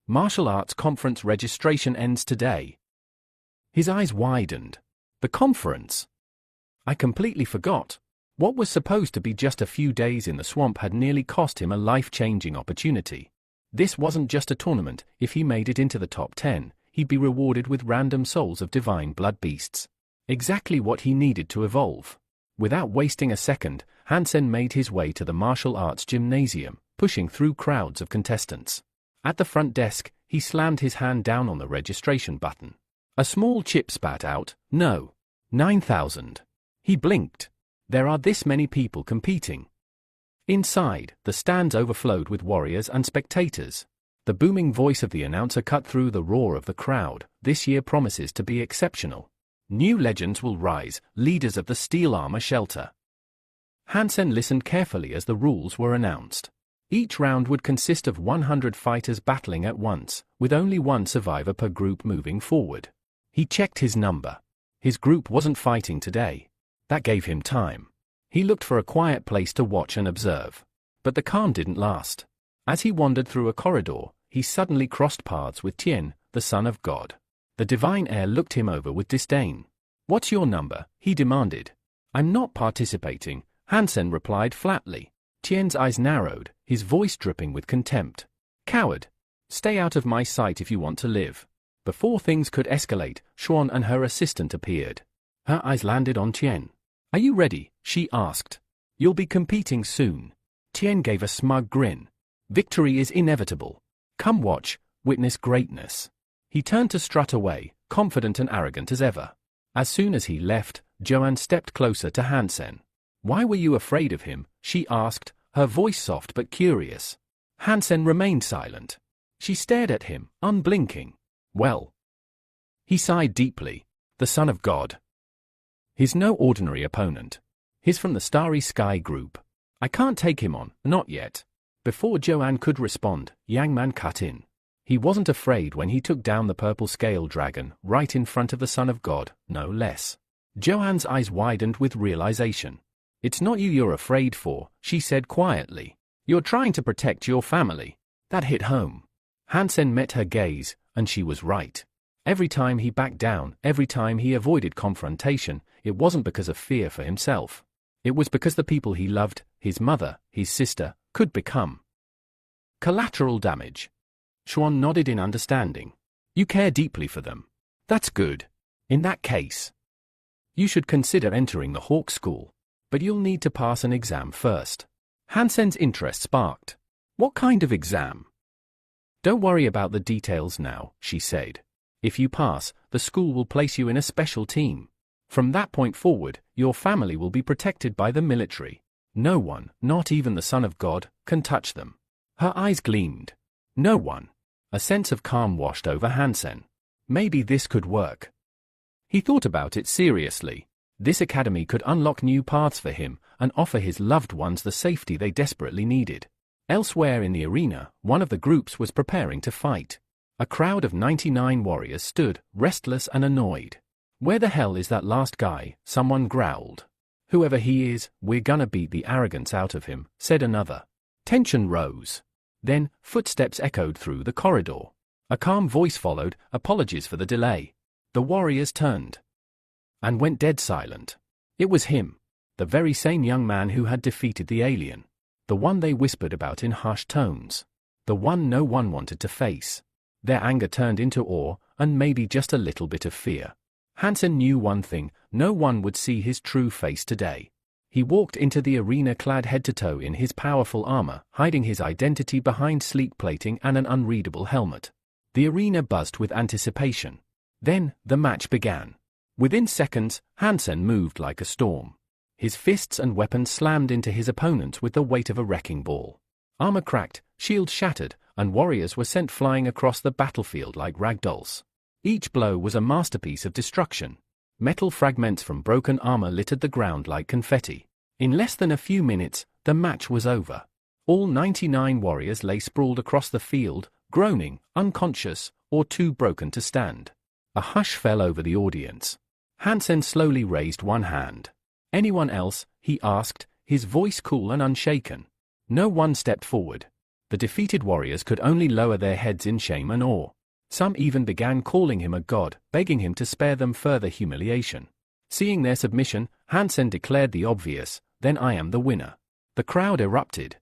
Martial Arts Conference registration ends today." His eyes widened. The conference? I completely forgot. What was supposed to be just a few days in the swamp had nearly cost him a life-changing opportunity. This wasn't just a tournament. If he made it into the top 10, he'd be rewarded with random souls of divine blood beasts. Exactly what he needed to evolve. Without wasting a second, Hansen made his way to the martial arts gymnasium, pushing through crowds of contestants. At the front desk, he slammed his hand down on the registration button. A small chip spat out, "No. 9,000. He blinked. There are this many people competing. Inside, the stands overflowed with warriors and spectators. The booming voice of the announcer cut through the roar of the crowd. This year promises to be exceptional. New legends will rise, leaders of the Steel Armor Shelter. Hansen listened carefully as the rules were announced. Each round would consist of 100 fighters battling at once, with only one survivor per group moving forward. He checked his number. His group wasn't fighting today. That gave him time. He looked for a quiet place to watch and observe. But the calm didn't last. As he wandered through a corridor, he suddenly crossed paths with Tien, the son of God. The divine heir looked him over with disdain. "What's your number?" he demanded. "I'm not participating," Hansen replied flatly. Tien's eyes narrowed, his voice dripping with contempt. Coward! Stay out of my sight if you want to live. Before things could escalate, Xuan and her assistant appeared. Her eyes landed on Tien. Are you ready? She asked. You'll be competing soon. Tien gave a smug grin. Victory is inevitable. Come watch, witness greatness. He turned to strut away, confident and arrogant as ever. As soon as he left, Joanne stepped closer to Hansen. Why were you afraid of him? She asked, her voice soft but curious. Hansen remained silent. She stared at him, unblinking. Well. He sighed deeply. The Son of God. He's no ordinary opponent. He's from the Starry Sky group. I can't take him on, not yet. Before Joanne could respond, Yang Man cut in. He wasn't afraid when he took down the purple scale dragon, right in front of the Son of God, no less. Joanne's eyes widened with realization. It's not you you're afraid for, she said quietly. You're trying to protect your family. That hit home. Hansen met her gaze, and she was right. Every time he backed down, every time he avoided confrontation, it wasn't because of fear for himself. It was because the people he loved, his mother, his sister, could become collateral damage. Xuan nodded in understanding. You care deeply for them. That's good. In that case, you should consider entering the Hawk School. But you'll need to pass an exam first. Hansen's interest sparked. What kind of exam? Don't worry about the details now, she said. If you pass, the school will place you in a special team. From that point forward, your family will be protected by the military. No one, not even the Son of God, can touch them. Her eyes gleamed. No one. A sense of calm washed over Hansen. Maybe this could work. He thought about it seriously. This academy could unlock new paths for him and offer his loved ones the safety they desperately needed. Elsewhere in the arena, one of the groups was preparing to fight. A crowd of 99 warriors stood, restless and annoyed. Where the hell is that last guy? Someone growled. Whoever he is, we're gonna beat the arrogance out of him, said another. Tension rose. Then, footsteps echoed through the corridor. A calm voice followed, apologies for the delay. The warriors turned and went dead silent. It was him, the very same young man who had defeated the alien. The one they whispered about in hushed tones. The one no one wanted to face. Their anger turned into awe, and maybe just a little bit of fear. Hansen knew one thing, no one would see his true face today. He walked into the arena clad head to toe in his powerful armor, hiding his identity behind sleek plating and an unreadable helmet. The arena buzzed with anticipation. Then, the match began. Within seconds, Hansen moved like a storm. His fists and weapons slammed into his opponents with the weight of a wrecking ball. Armor cracked, shields shattered, and warriors were sent flying across the battlefield like ragdolls. Each blow was a masterpiece of destruction. Metal fragments from broken armor littered the ground like confetti. In less than a few minutes, the match was over. All 99 warriors lay sprawled across the field, groaning, unconscious, or too broken to stand. A hush fell over the audience. Hansen slowly raised one hand. Anyone else? He asked, his voice cool and unshaken. No one stepped forward. The defeated warriors could only lower their heads in shame and awe. Some even began calling him a god, begging him to spare them further humiliation. Seeing their submission, Hansen declared the obvious, then I am the winner. The crowd erupted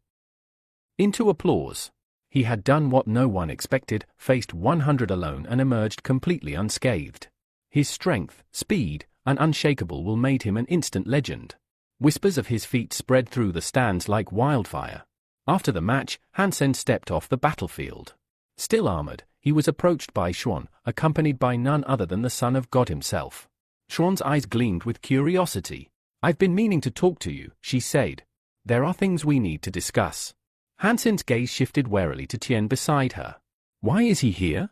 into applause. He had done what no one expected, faced 100 alone and emerged completely unscathed. His strength, speed, and unshakable will made him an instant legend. Whispers of his feat spread through the stands like wildfire. After the match, Hansen stepped off the battlefield. Still armored, he was approached by Xuan, accompanied by none other than the Son of God himself. Xuan's eyes gleamed with curiosity. I've been meaning to talk to you, she said. There are things we need to discuss. Hansen's gaze shifted warily to Tien beside her. Why is he here?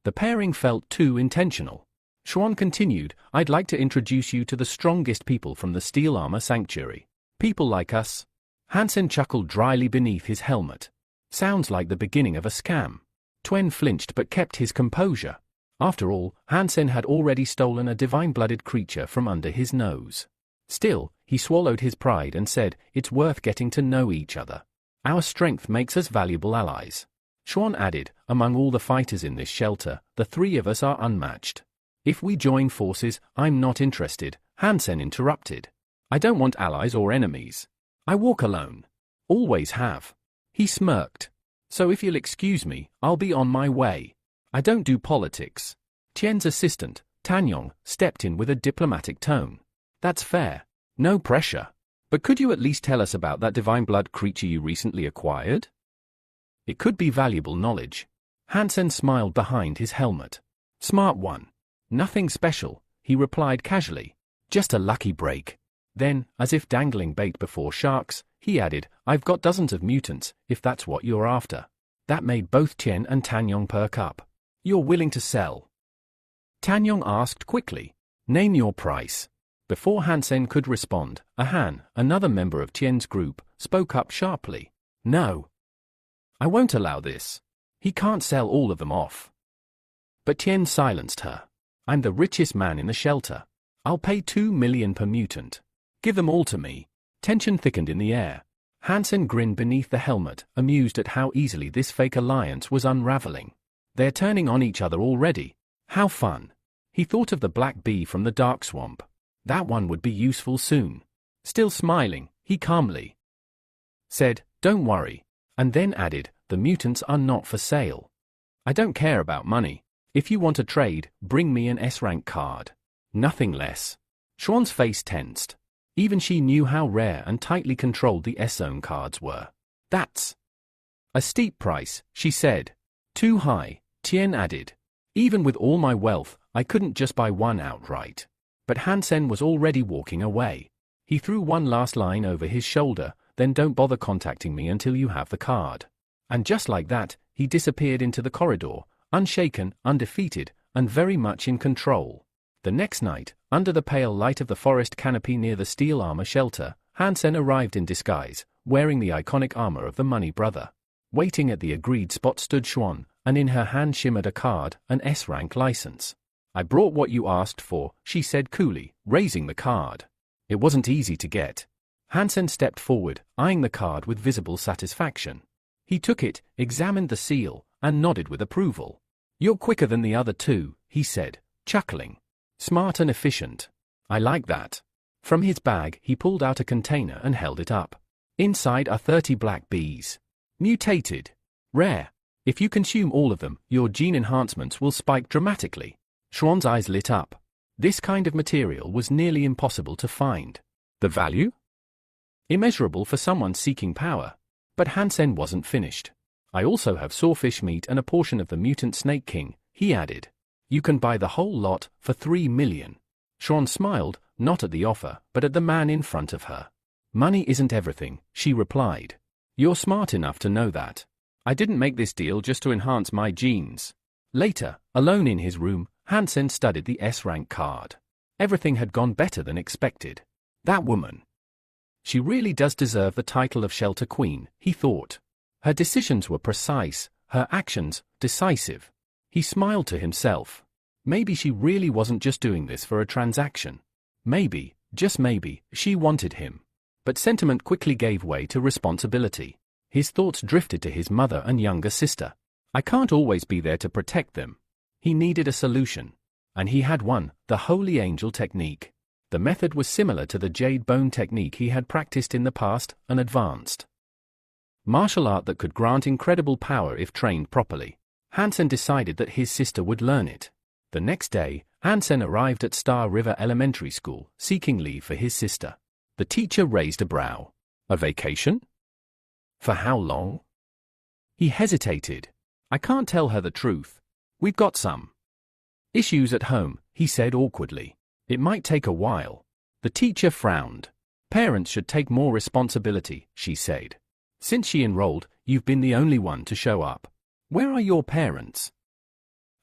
The pairing felt too intentional. Xuan continued, I'd like to introduce you to the strongest people from the Steel Armor Sanctuary. People like us. Hansen chuckled dryly beneath his helmet. Sounds like the beginning of a scam. Tien flinched but kept his composure. After all, Hansen had already stolen a divine-blooded creature from under his nose. Still, he swallowed his pride and said, it's worth getting to know each other. Our strength makes us valuable allies. Xuan added, among all the fighters in this shelter, the three of us are unmatched. If we join forces, I'm not interested, Hansen interrupted. I don't want allies or enemies. I walk alone. Always have. He smirked. So if you'll excuse me, I'll be on my way. I don't do politics. Tien's assistant, Tanyong, stepped in with a diplomatic tone. That's fair. No pressure. But could you at least tell us about that divine blood creature you recently acquired? It could be valuable knowledge. Hansen smiled behind his helmet. Smart one. Nothing special, he replied casually. Just a lucky break. Then, as if dangling bait before sharks, he added, I've got dozens of mutants, if that's what you're after. That made both Tien and Tanyong perk up. You're willing to sell? Tanyong asked quickly. Name your price. Before Hansen could respond, Han, another member of Tien's group, spoke up sharply. No. I won't allow this. He can't sell all of them off. But Tien silenced her. I'm the richest man in the shelter. I'll pay 2 million per mutant. Give them all to me. Tension thickened in the air. Hansen grinned beneath the helmet, amused at how easily this fake alliance was unraveling. They're turning on each other already. How fun. He thought of the black bee from the dark swamp. That one would be useful soon. Still smiling, he calmly said, Don't worry, and then added, The mutants are not for sale. I don't care about money. If you want a trade, bring me an S-rank card. Nothing less. Xuan's face tensed. Even she knew how rare and tightly controlled the S-zone cards were. That's a steep price, she said. Too high, Tien added. Even with all my wealth, I couldn't just buy one outright. But Hansen was already walking away. He threw one last line over his shoulder, then don't bother contacting me until you have the card. And just like that, he disappeared into the corridor, unshaken, undefeated, and very much in control. The next night, under the pale light of the forest canopy near the steel armor shelter, Hansen arrived in disguise, wearing the iconic armor of the Money Brother. Waiting at the agreed spot stood Xuan, and in her hand shimmered a card, an S-rank license. I brought what you asked for, she said coolly, raising the card. It wasn't easy to get. Hansen stepped forward, eyeing the card with visible satisfaction. He took it, examined the seal, and nodded with approval. You're quicker than the other two, he said, chuckling. Smart and efficient. I like that. From his bag, he pulled out a container and held it up. Inside are 30 black bees. Mutated. Rare. If you consume all of them, your gene enhancements will spike dramatically. Xuan's eyes lit up. This kind of material was nearly impossible to find. The value? Immeasurable for someone seeking power. But Hansen wasn't finished. I also have sawfish meat and a portion of the mutant snake king, he added. You can buy the whole lot for 3 million. Xuan smiled, not at the offer, but at the man in front of her. Money isn't everything, she replied. You're smart enough to know that. I didn't make this deal just to enhance my genes. Later, alone in his room, Hansen studied the S-rank card. Everything had gone better than expected. That woman. She really does deserve the title of Shelter Queen, he thought. Her decisions were precise, her actions, decisive. He smiled to himself. Maybe she really wasn't just doing this for a transaction. Maybe, just maybe, she wanted him. But sentiment quickly gave way to responsibility. His thoughts drifted to his mother and younger sister. I can't always be there to protect them. He needed a solution. And he had one, the Holy Angel technique. The method was similar to the Jade Bone technique he had practiced in the past, an advanced martial art that could grant incredible power if trained properly. Hansen decided that his sister would learn it. The next day, Hansen arrived at Star River Elementary School, seeking leave for his sister. The teacher raised a brow. A vacation? For how long? He hesitated. I can't tell her the truth. We've got some issues at home, he said awkwardly. It might take a while. The teacher frowned. Parents should take more responsibility, she said. Since she enrolled, you've been the only one to show up. Where are your parents?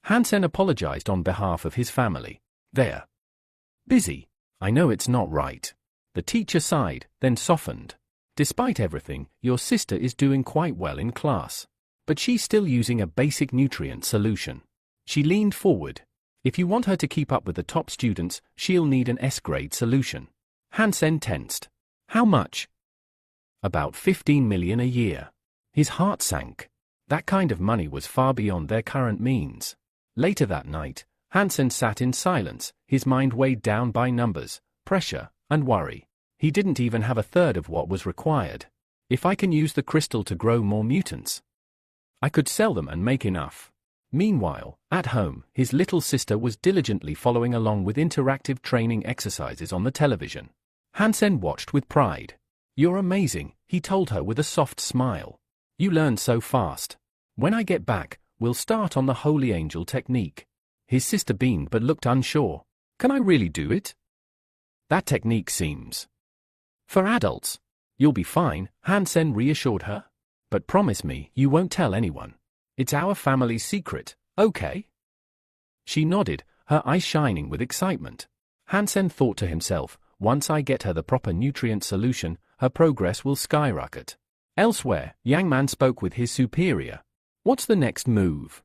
Hansen apologized on behalf of his family. They're busy. I know it's not right. The teacher sighed, then softened. Despite everything, your sister is doing quite well in class. But she's still using a basic nutrient solution. She leaned forward. If you want her to keep up with the top students, she'll need an S-grade solution. Hansen tensed. How much? About 15 million a year. His heart sank. That kind of money was far beyond their current means. Later that night, Hansen sat in silence, his mind weighed down by numbers, pressure, and worry. He didn't even have a third of what was required. If I can use the crystal to grow more mutants, I could sell them and make enough. Meanwhile, at home, his little sister was diligently following along with interactive training exercises on the television. Hansen watched with pride. "You're amazing," he told her with a soft smile. "You learn so fast. When I get back, we'll start on the holy angel technique." His sister beamed but looked unsure. "Can I really do it?" "That technique seems for adults." "You'll be fine," Hansen reassured her. "But promise me you won't tell anyone. It's our family's secret, okay?" She nodded, her eyes shining with excitement. Hansen thought to himself, once I get her the proper nutrient solution, her progress will skyrocket. Elsewhere, Yang Man spoke with his superior. "What's the next move?"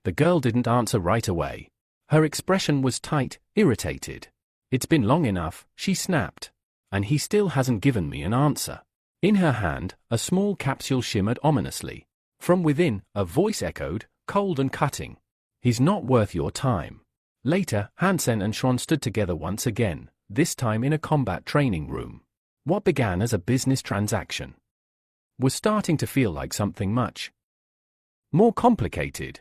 The girl didn't answer right away. Her expression was tight, irritated. "It's been long enough," she snapped. "And he still hasn't given me an answer." In her hand, a small capsule shimmered ominously. From within, a voice echoed, cold and cutting. "He's not worth your time." Later, Hansen and Sean stood together once again, this time in a combat training room. What began as a business transaction was starting to feel like something much more complicated.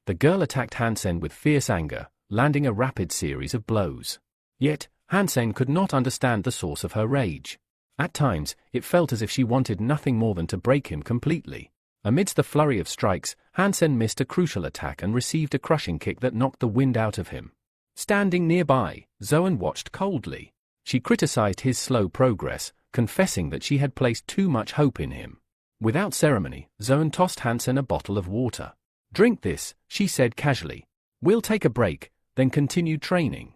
The girl attacked Hansen with fierce anger, landing a rapid series of blows. Yet, Hansen could not understand the source of her rage. At times, it felt as if she wanted nothing more than to break him completely. Amidst the flurry of strikes, Hansen missed a crucial attack and received a crushing kick that knocked the wind out of him. Standing nearby, Zoan watched coldly. She criticized his slow progress, confessing that she had placed too much hope in him. Without ceremony, Zoan tossed Hansen a bottle of water. "Drink this," she said casually. "We'll take a break, then continue training."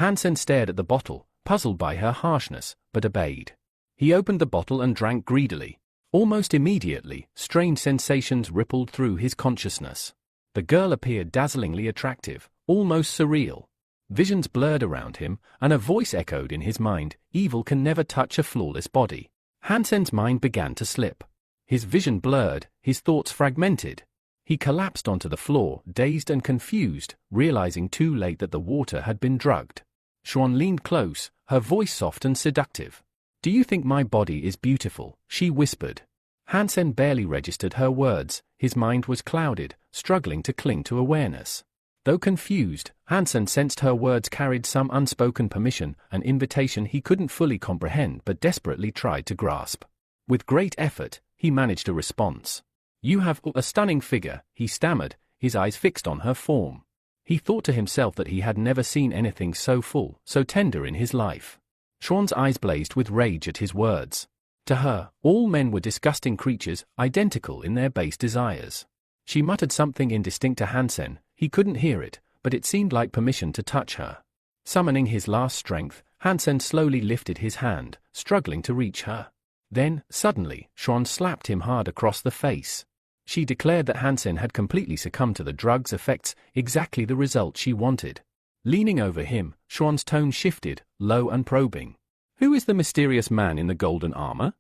Hansen stared at the bottle, puzzled by her harshness, but obeyed. He opened the bottle and drank greedily. Almost immediately, strange sensations rippled through his consciousness. The girl appeared dazzlingly attractive, almost surreal. Visions blurred around him, and a voice echoed in his mind, "Evil can never touch a flawless body." Hansen's mind began to slip. His vision blurred, his thoughts fragmented. He collapsed onto the floor, dazed and confused, realizing too late that the water had been drugged. Xuan leaned close, her voice soft and seductive. "Do you think my body is beautiful?" she whispered. Hansen barely registered her words, his mind was clouded, struggling to cling to awareness. Though confused, Hansen sensed her words carried some unspoken permission, an invitation he couldn't fully comprehend but desperately tried to grasp. With great effort, he managed a response. "You have a stunning figure," he stammered, his eyes fixed on her form. He thought to himself that he had never seen anything so full, so tender in his life. Sean's eyes blazed with rage at his words. To her, all men were disgusting creatures, identical in their base desires. She muttered something indistinct to Hansen, he couldn't hear it, but it seemed like permission to touch her. Summoning his last strength, Hansen slowly lifted his hand, struggling to reach her. Then, suddenly, Sean slapped him hard across the face. She declared that Hansen had completely succumbed to the drug's effects, exactly the result she wanted. Leaning over him, Sean's tone shifted, low and probing. "Who is the mysterious man in the golden armor?"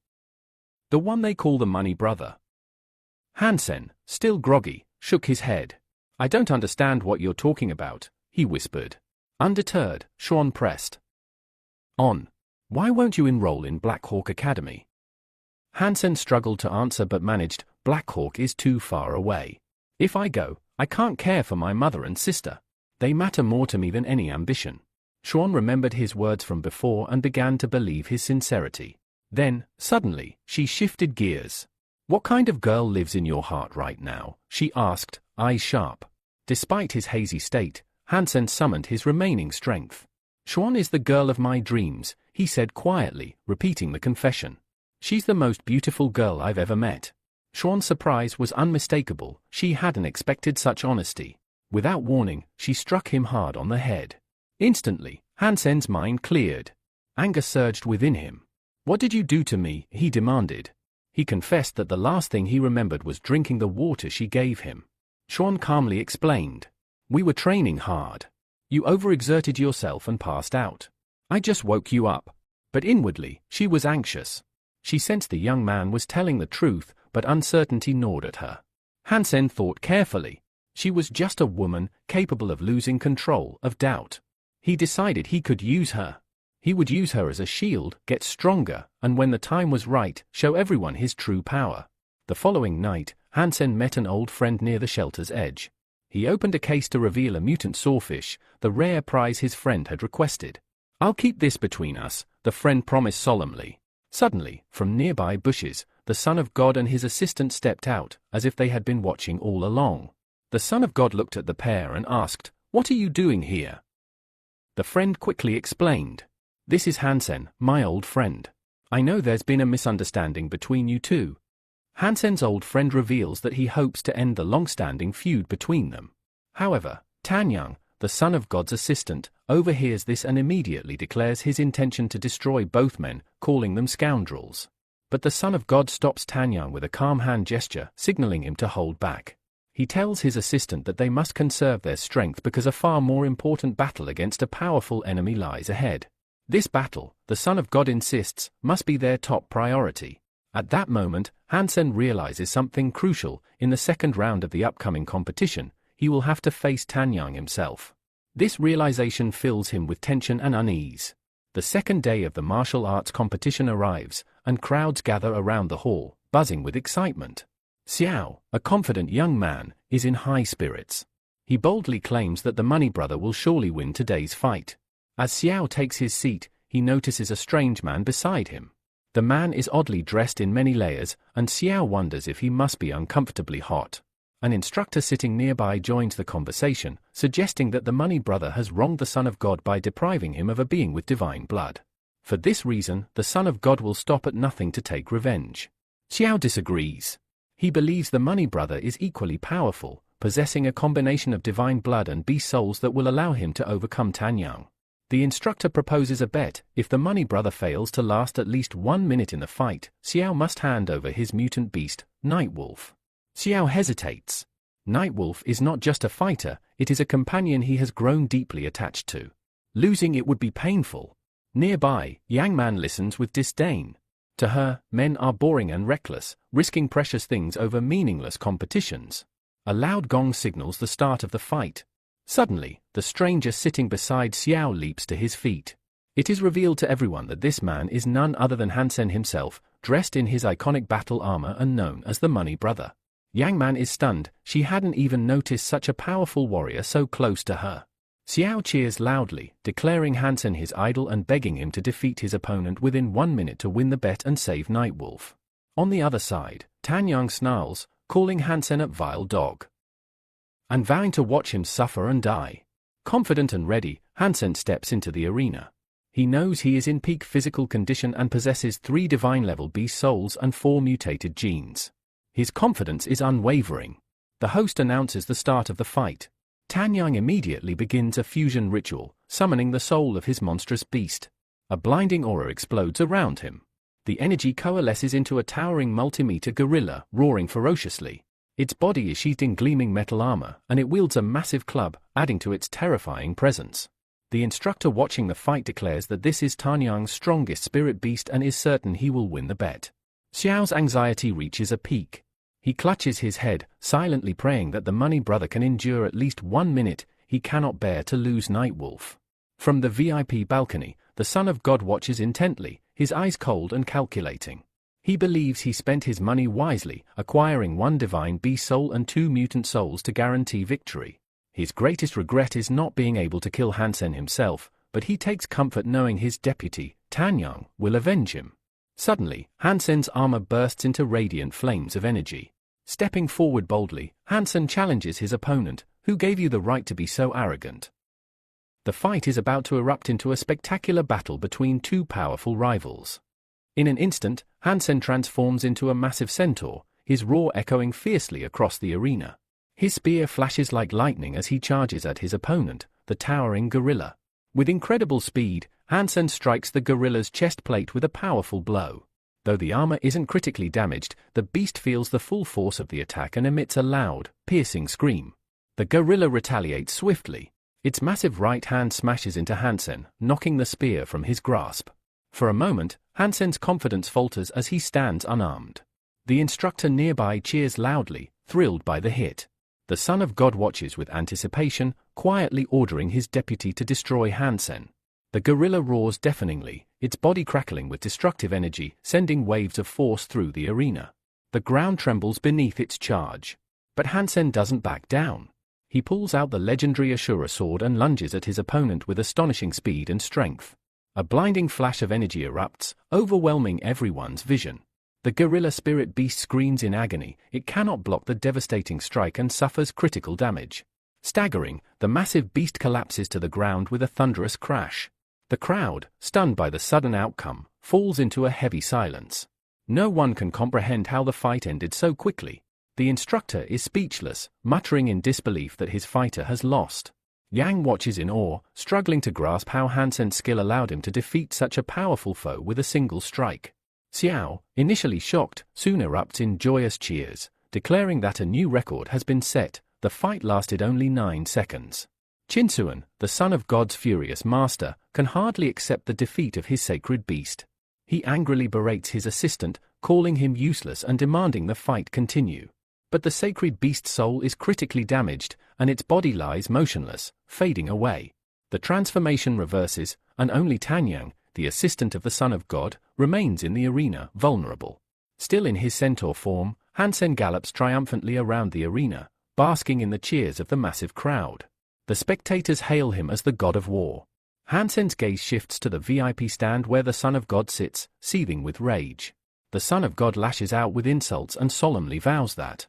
"The one they call the Money Brother." Hansen, still groggy, shook his head. "I don't understand what you're talking about," he whispered. Undeterred, Sean pressed on. "Why won't you enroll in Black Hawk Academy?" Hansen struggled to answer but managed, "Black Hawk is too far away. If I go, I can't care for my mother and sister. They matter more to me than any ambition." Sean remembered his words from before and began to believe his sincerity. Then, suddenly, she shifted gears. "What kind of girl lives in your heart right now?" she asked, eyes sharp. Despite his hazy state, Hansen summoned his remaining strength. "Sean is the girl of my dreams," he said quietly, repeating the confession. "She's the most beautiful girl I've ever met." Sean's surprise was unmistakable, she hadn't expected such honesty. Without warning, she struck him hard on the head. Instantly, Hansen's mind cleared. Anger surged within him. "What did you do to me?" he demanded. He confessed that the last thing he remembered was drinking the water she gave him. Sean calmly explained. "We were training hard. You overexerted yourself and passed out. I just woke you up." But inwardly, she was anxious. She sensed the young man was telling the truth, but uncertainty gnawed at her. Hansen thought carefully. She was just a woman, capable of losing control, of doubt. He decided he could use her. He would use her as a shield, get stronger, and when the time was right, show everyone his true power. The following night, Hansen met an old friend near the shelter's edge. He opened a case to reveal a mutant sawfish, the rare prize his friend had requested. "I'll keep this between us," the friend promised solemnly. Suddenly, from nearby bushes, the Son of God and his assistant stepped out, as if they had been watching all along. The Son of God looked at the pair and asked, "What are you doing here?" The friend quickly explained, "This is Hansen, my old friend. I know there's been a misunderstanding between you two." Hansen's old friend reveals that he hopes to end the long-standing feud between them. However, Tanyang, the Son of God's assistant, overhears this and immediately declares his intention to destroy both men, calling them scoundrels. But the Son of God stops Tanyang with a calm hand gesture, signaling him to hold back. He tells his assistant that they must conserve their strength because a far more important battle against a powerful enemy lies ahead. This battle, the Son of God insists, must be their top priority. At that moment, Hansen realizes something crucial. In the second round of the upcoming competition, he will have to face Tanyang himself. This realization fills him with tension and unease. The second day of the martial arts competition arrives, and crowds gather around the hall, buzzing with excitement. Xiao, a confident young man, is in high spirits. He boldly claims that the Money Brother will surely win today's fight. As Xiao takes his seat, he notices a strange man beside him. The man is oddly dressed in many layers, and Xiao wonders if he must be uncomfortably hot. An instructor sitting nearby joins the conversation, suggesting that the Money Brother has wronged the Son of God by depriving him of a being with divine blood. For this reason, the Son of God will stop at nothing to take revenge. Xiao disagrees. He believes the Money Brother is equally powerful, possessing a combination of divine blood and beast souls that will allow him to overcome Tanyang. The instructor proposes a bet. If the Money Brother fails to last at least 1 minute in the fight, Xiao must hand over his mutant beast, Nightwolf. Xiao hesitates. Nightwolf is not just a fighter, it is a companion he has grown deeply attached to. Losing it would be painful. Nearby, Yang Man listens with disdain. To her, men are boring and reckless, risking precious things over meaningless competitions. A loud gong signals the start of the fight. Suddenly, the stranger sitting beside Xiao leaps to his feet. It is revealed to everyone that this man is none other than Hansen himself, dressed in his iconic battle armor and known as the Money Brother. Yang Man is stunned. She hadn't even noticed such a powerful warrior so close to her. Xiao cheers loudly, declaring Hansen his idol and begging him to defeat his opponent within 1 minute to win the bet and save Nightwolf. On the other side, Tanyang snarls, calling Hansen a vile dog, and vowing to watch him suffer and die. Confident and ready, Hansen steps into the arena. He knows he is in peak physical condition and possesses 3 divine-level beast souls and 4 mutated genes. His confidence is unwavering. The host announces the start of the fight. Tanyang immediately begins a fusion ritual, summoning the soul of his monstrous beast. A blinding aura explodes around him. The energy coalesces into a towering multimeter gorilla, roaring ferociously. Its body is sheathed in gleaming metal armor, and it wields a massive club, adding to its terrifying presence. The instructor watching the fight declares that this is Tanyang's strongest spirit beast and is certain he will win the bet. Xiao's anxiety reaches a peak. He clutches his head, silently praying that the Money Brother can endure at least 1 minute. He cannot bear to lose Nightwolf. From the VIP balcony, the Son of God watches intently, his eyes cold and calculating. He believes he spent his money wisely, acquiring 1 divine beast soul and 2 mutant souls to guarantee victory. His greatest regret is not being able to kill Hansen himself, but he takes comfort knowing his deputy, Tanyang, will avenge him. Suddenly, Hansen's armor bursts into radiant flames of energy. Stepping forward boldly, Hansen challenges his opponent, "Who gave you the right to be so arrogant?" The fight is about to erupt into a spectacular battle between 2 powerful rivals. In an instant, Hansen transforms into a massive centaur, his roar echoing fiercely across the arena. His spear flashes like lightning as he charges at his opponent, the towering gorilla. With incredible speed, Hansen strikes the gorilla's chest plate with a powerful blow. Though the armor isn't critically damaged, the beast feels the full force of the attack and emits a loud, piercing scream. The gorilla retaliates swiftly. Its massive right hand smashes into Hansen, knocking the spear from his grasp. For a moment, Hansen's confidence falters as he stands unarmed. The instructor nearby cheers loudly, thrilled by the hit. The Son of God watches with anticipation, quietly ordering his deputy to destroy Hansen. The gorilla roars deafeningly, its body crackling with destructive energy, sending waves of force through the arena. The ground trembles beneath its charge. But Hansen doesn't back down. He pulls out the legendary Ashura sword and lunges at his opponent with astonishing speed and strength. A blinding flash of energy erupts, overwhelming everyone's vision. The gorilla spirit beast screams in agony. It cannot block the devastating strike and suffers critical damage. Staggering, the massive beast collapses to the ground with a thunderous crash. The crowd, stunned by the sudden outcome, falls into a heavy silence. No one can comprehend how the fight ended so quickly. The instructor is speechless, muttering in disbelief that his fighter has lost. Yang watches in awe, struggling to grasp how Hansen's skill allowed him to defeat such a powerful foe with a single strike. Xiao, initially shocked, soon erupts in joyous cheers, declaring that a new record has been set. The fight lasted only 9 seconds. Qinsuan, the son of God's furious master, can hardly accept the defeat of his sacred beast. He angrily berates his assistant, calling him useless and demanding the fight continue. But the sacred beast's soul is critically damaged, and its body lies motionless, fading away. The transformation reverses, and only Tanyang, the assistant of the Son of God, remains in the arena, vulnerable. Still in his centaur form, Hansen gallops triumphantly around the arena, basking in the cheers of the massive crowd. The spectators hail him as the god of war. Hansen's gaze shifts to the VIP stand where the Son of God sits, seething with rage. The Son of God lashes out with insults and solemnly vows that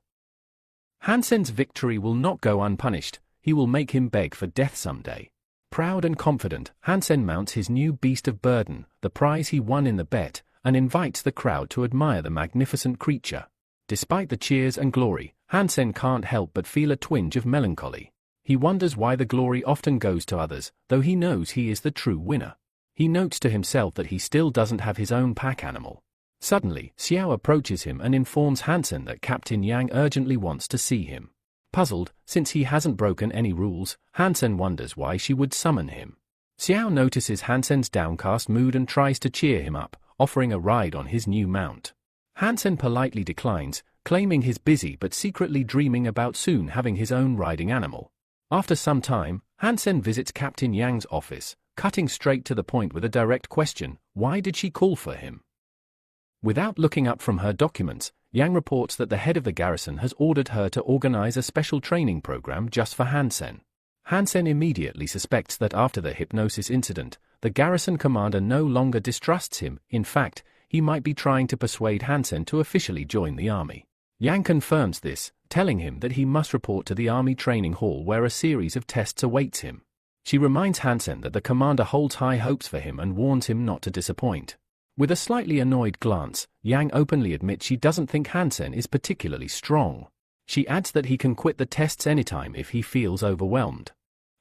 Hansen's victory will not go unpunished. He will make him beg for death someday. Proud and confident, Hansen mounts his new beast of burden, the prize he won in the bet, and invites the crowd to admire the magnificent creature. Despite the cheers and glory, Hansen can't help but feel a twinge of melancholy. He wonders why the glory often goes to others, though he knows he is the true winner. He notes to himself that he still doesn't have his own pack animal. Suddenly, Xiao approaches him and informs Hansen that Captain Yang urgently wants to see him. Puzzled, since he hasn't broken any rules, Hansen wonders why she would summon him. Xiao notices Hansen's downcast mood and tries to cheer him up, offering a ride on his new mount. Hansen politely declines, claiming he's busy but secretly dreaming about soon having his own riding animal. After some time, Hansen visits Captain Yang's office, cutting straight to the point with a direct question: why did she call for him? Without looking up from her documents, Yang reports that the head of the garrison has ordered her to organize a special training program just for Hansen. Hansen immediately suspects that after the hypnosis incident, the garrison commander no longer distrusts him. In fact, he might be trying to persuade Hansen to officially join the army. Yang confirms this, telling him that he must report to the army training hall where a series of tests awaits him. She reminds Hansen that the commander holds high hopes for him and warns him not to disappoint. With a slightly annoyed glance, Yang openly admits she doesn't think Hansen is particularly strong. She adds that he can quit the tests anytime if he feels overwhelmed.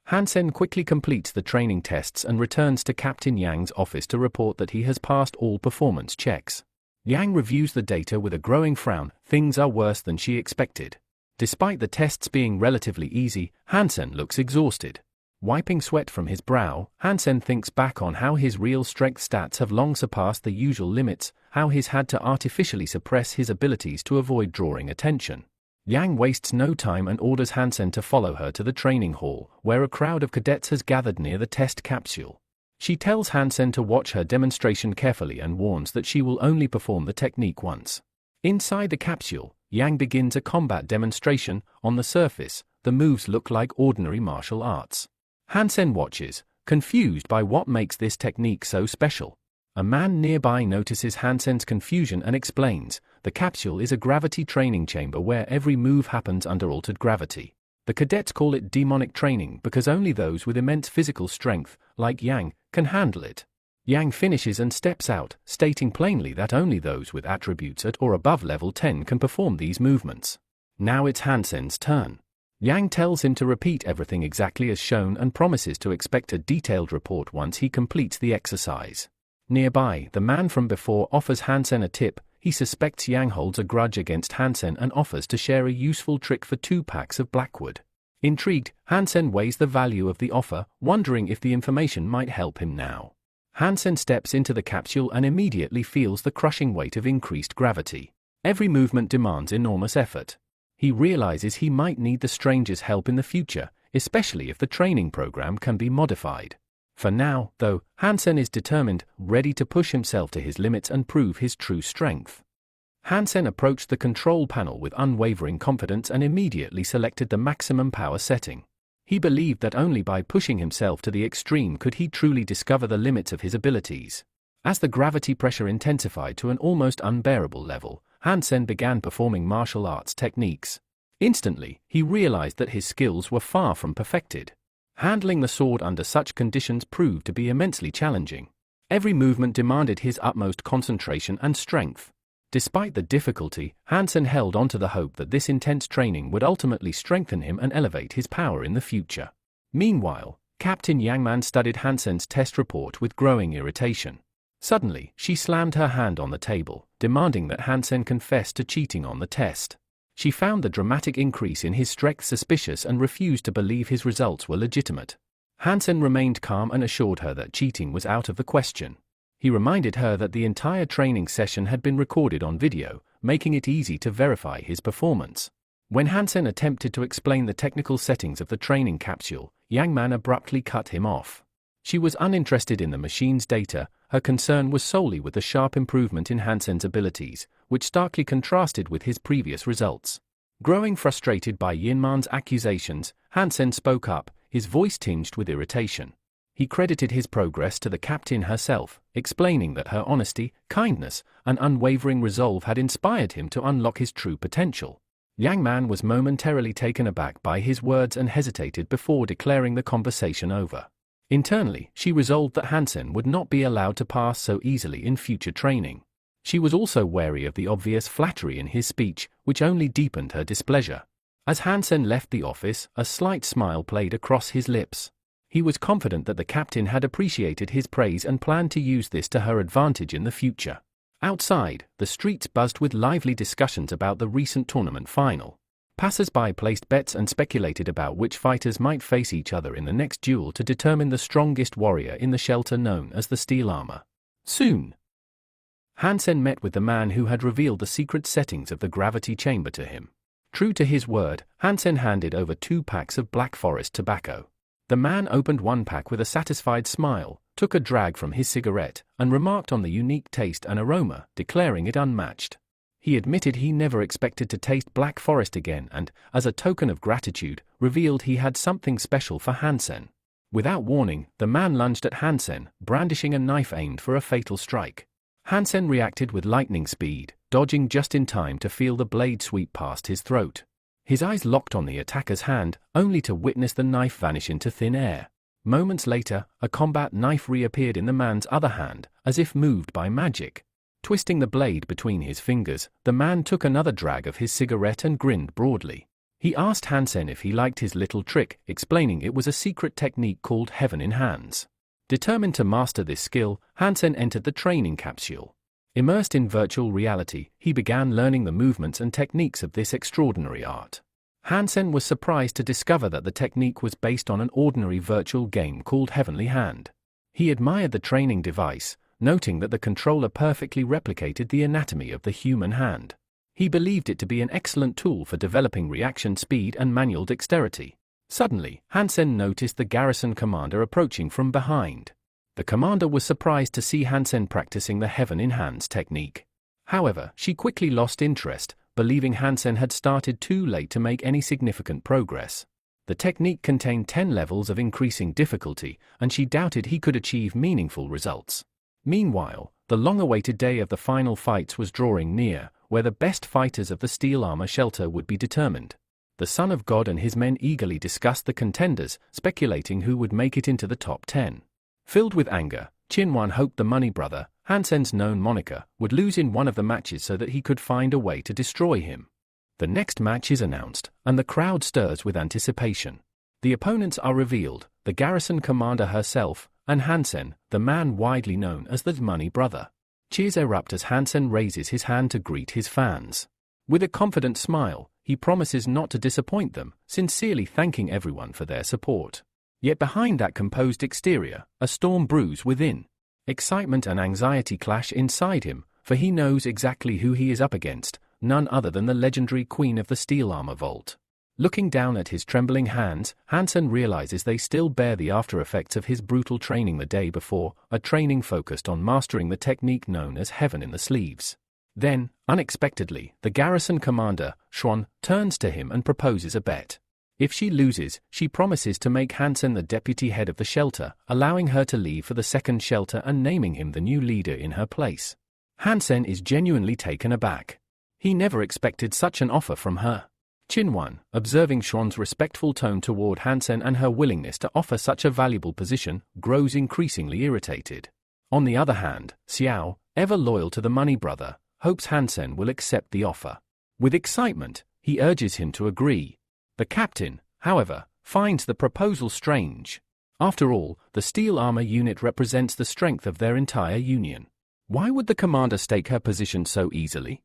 Hansen quickly completes the training tests and returns to Captain Yang's office to report that he has passed all performance checks. Yang reviews the data with a growing frown. Things are worse than she expected. Despite the tests being relatively easy, Hansen looks exhausted. Wiping sweat from his brow, Hansen thinks back on how his real strength stats have long surpassed the usual limits, how he's had to artificially suppress his abilities to avoid drawing attention. Yang wastes no time and orders Hansen to follow her to the training hall, where a crowd of cadets has gathered near the test capsule. She tells Hansen to watch her demonstration carefully and warns that she will only perform the technique once. Inside the capsule, Yang begins a combat demonstration. On the surface, the moves look like ordinary martial arts. Hansen watches, confused by what makes this technique so special. A man nearby notices Hansen's confusion and explains, the capsule is a gravity training chamber where every move happens under altered gravity. The cadets call it demonic training because only those with immense physical strength, like Yang, can handle it. Yang finishes and steps out, stating plainly that only those with attributes at or above level 10 can perform these movements. Now it's Hansen's turn. Yang tells him to repeat everything exactly as shown and promises to expect a detailed report once he completes the exercise. Nearby, the man from before offers Hansen a tip. He suspects Yang holds a grudge against Hansen and offers to share a useful trick for 2 packs of Blackwood. Intrigued, Hansen weighs the value of the offer, wondering if the information might help him now. Hansen steps into the capsule and immediately feels the crushing weight of increased gravity. Every movement demands enormous effort. He realizes he might need the stranger's help in the future, especially if the training program can be modified. For now, though, Hansen is determined, ready to push himself to his limits and prove his true strength. Hansen approached the control panel with unwavering confidence and immediately selected the maximum power setting. He believed that only by pushing himself to the extreme could he truly discover the limits of his abilities. As the gravity pressure intensified to an almost unbearable level, Hansen began performing martial arts techniques. Instantly, he realized that his skills were far from perfected. Handling the sword under such conditions proved to be immensely challenging. Every movement demanded his utmost concentration and strength. Despite the difficulty, Hansen held on to the hope that this intense training would ultimately strengthen him and elevate his power in the future. Meanwhile, Captain Yangman studied Hansen's test report with growing irritation. Suddenly, she slammed her hand on the table, demanding that Hansen confess to cheating on the test. She found the dramatic increase in his strength suspicious and refused to believe his results were legitimate. Hansen remained calm and assured her that cheating was out of the question. He reminded her that the entire training session had been recorded on video, making it easy to verify his performance. When Hansen attempted to explain the technical settings of the training capsule, Yangman abruptly cut him off. She was uninterested in the machine's data, her concern was solely with the sharp improvement in Hansen's abilities, which starkly contrasted with his previous results. Growing frustrated by Yinman's accusations, Hansen spoke up, his voice tinged with irritation. He credited his progress to the captain herself, explaining that her honesty, kindness, and unwavering resolve had inspired him to unlock his true potential. Yangman was momentarily taken aback by his words and hesitated before declaring the conversation over. Internally, she resolved that Hansen would not be allowed to pass so easily in future training. She was also wary of the obvious flattery in his speech, which only deepened her displeasure. As Hansen left the office, a slight smile played across his lips. He was confident that the captain had appreciated his praise and planned to use this to her advantage in the future. Outside, the streets buzzed with lively discussions about the recent tournament final. Passers-by placed bets and speculated about which fighters might face each other in the next duel to determine the strongest warrior in the shelter known as the Steel Armor. Soon, Hansen met with the man who had revealed the secret settings of the gravity chamber to him. True to his word, Hansen handed over 2 packs of Black Forest tobacco. The man opened one pack with a satisfied smile, took a drag from his cigarette, and remarked on the unique taste and aroma, declaring it unmatched. He admitted he never expected to taste Black Forest again and, as a token of gratitude, revealed he had something special for Hansen. Without warning, the man lunged at Hansen, brandishing a knife aimed for a fatal strike. Hansen reacted with lightning speed, dodging just in time to feel the blade sweep past his throat. His eyes locked on the attacker's hand, only to witness the knife vanish into thin air. Moments later, a combat knife reappeared in the man's other hand, as if moved by magic. Twisting the blade between his fingers, the man took another drag of his cigarette and grinned broadly. He asked Hansen if he liked his little trick, explaining it was a secret technique called Heaven in Hands. Determined to master this skill, Hansen entered the training capsule. Immersed in virtual reality, he began learning the movements and techniques of this extraordinary art. Hansen was surprised to discover that the technique was based on an ordinary virtual game called Heavenly Hand. He admired the training device, noting that the controller perfectly replicated the anatomy of the human hand. He believed it to be an excellent tool for developing reaction speed and manual dexterity. Suddenly, Hansen noticed the garrison commander approaching from behind. The commander was surprised to see Hansen practicing the Heaven in Hands technique. However, she quickly lost interest, believing Hansen had started too late to make any significant progress. The technique contained 10 levels of increasing difficulty, and she doubted he could achieve meaningful results. Meanwhile, the long-awaited day of the final fights was drawing near, where the best fighters of the Steel Armor shelter would be determined. The Son of God and his men eagerly discussed the contenders, speculating who would make it into the top 10. Filled with anger, Qinwan hoped the Money Brother, Hansen's known moniker, would lose in one of the matches so that he could find a way to destroy him. The next match is announced, and the crowd stirs with anticipation. The opponents are revealed, the garrison commander herself, and Hansen, the man widely known as the Money Brother. Cheers erupt as Hansen raises his hand to greet his fans. With a confident smile, he promises not to disappoint them, sincerely thanking everyone for their support. Yet behind that composed exterior, a storm brews within. Excitement and anxiety clash inside him, for he knows exactly who he is up against, none other than the legendary Queen of the Steel Armor Vault. Looking down at his trembling hands, Hansen realizes they still bear the after-effects of his brutal training the day before, a training focused on mastering the technique known as heaven in the sleeves. Then, unexpectedly, the garrison commander, Xuan, turns to him and proposes a bet. If she loses, she promises to make Hansen the deputy head of the shelter, allowing her to leave for the second shelter and naming him the new leader in her place. Hansen is genuinely taken aback. He never expected such an offer from her. Qinwan, observing Xuan's respectful tone toward Hansen and her willingness to offer such a valuable position, grows increasingly irritated. On the other hand, Xiao, ever loyal to the money brother, hopes Hansen will accept the offer. With excitement, he urges him to agree. The captain, however, finds the proposal strange. After all, the steel armor unit represents the strength of their entire union. Why would the commander stake her position so easily?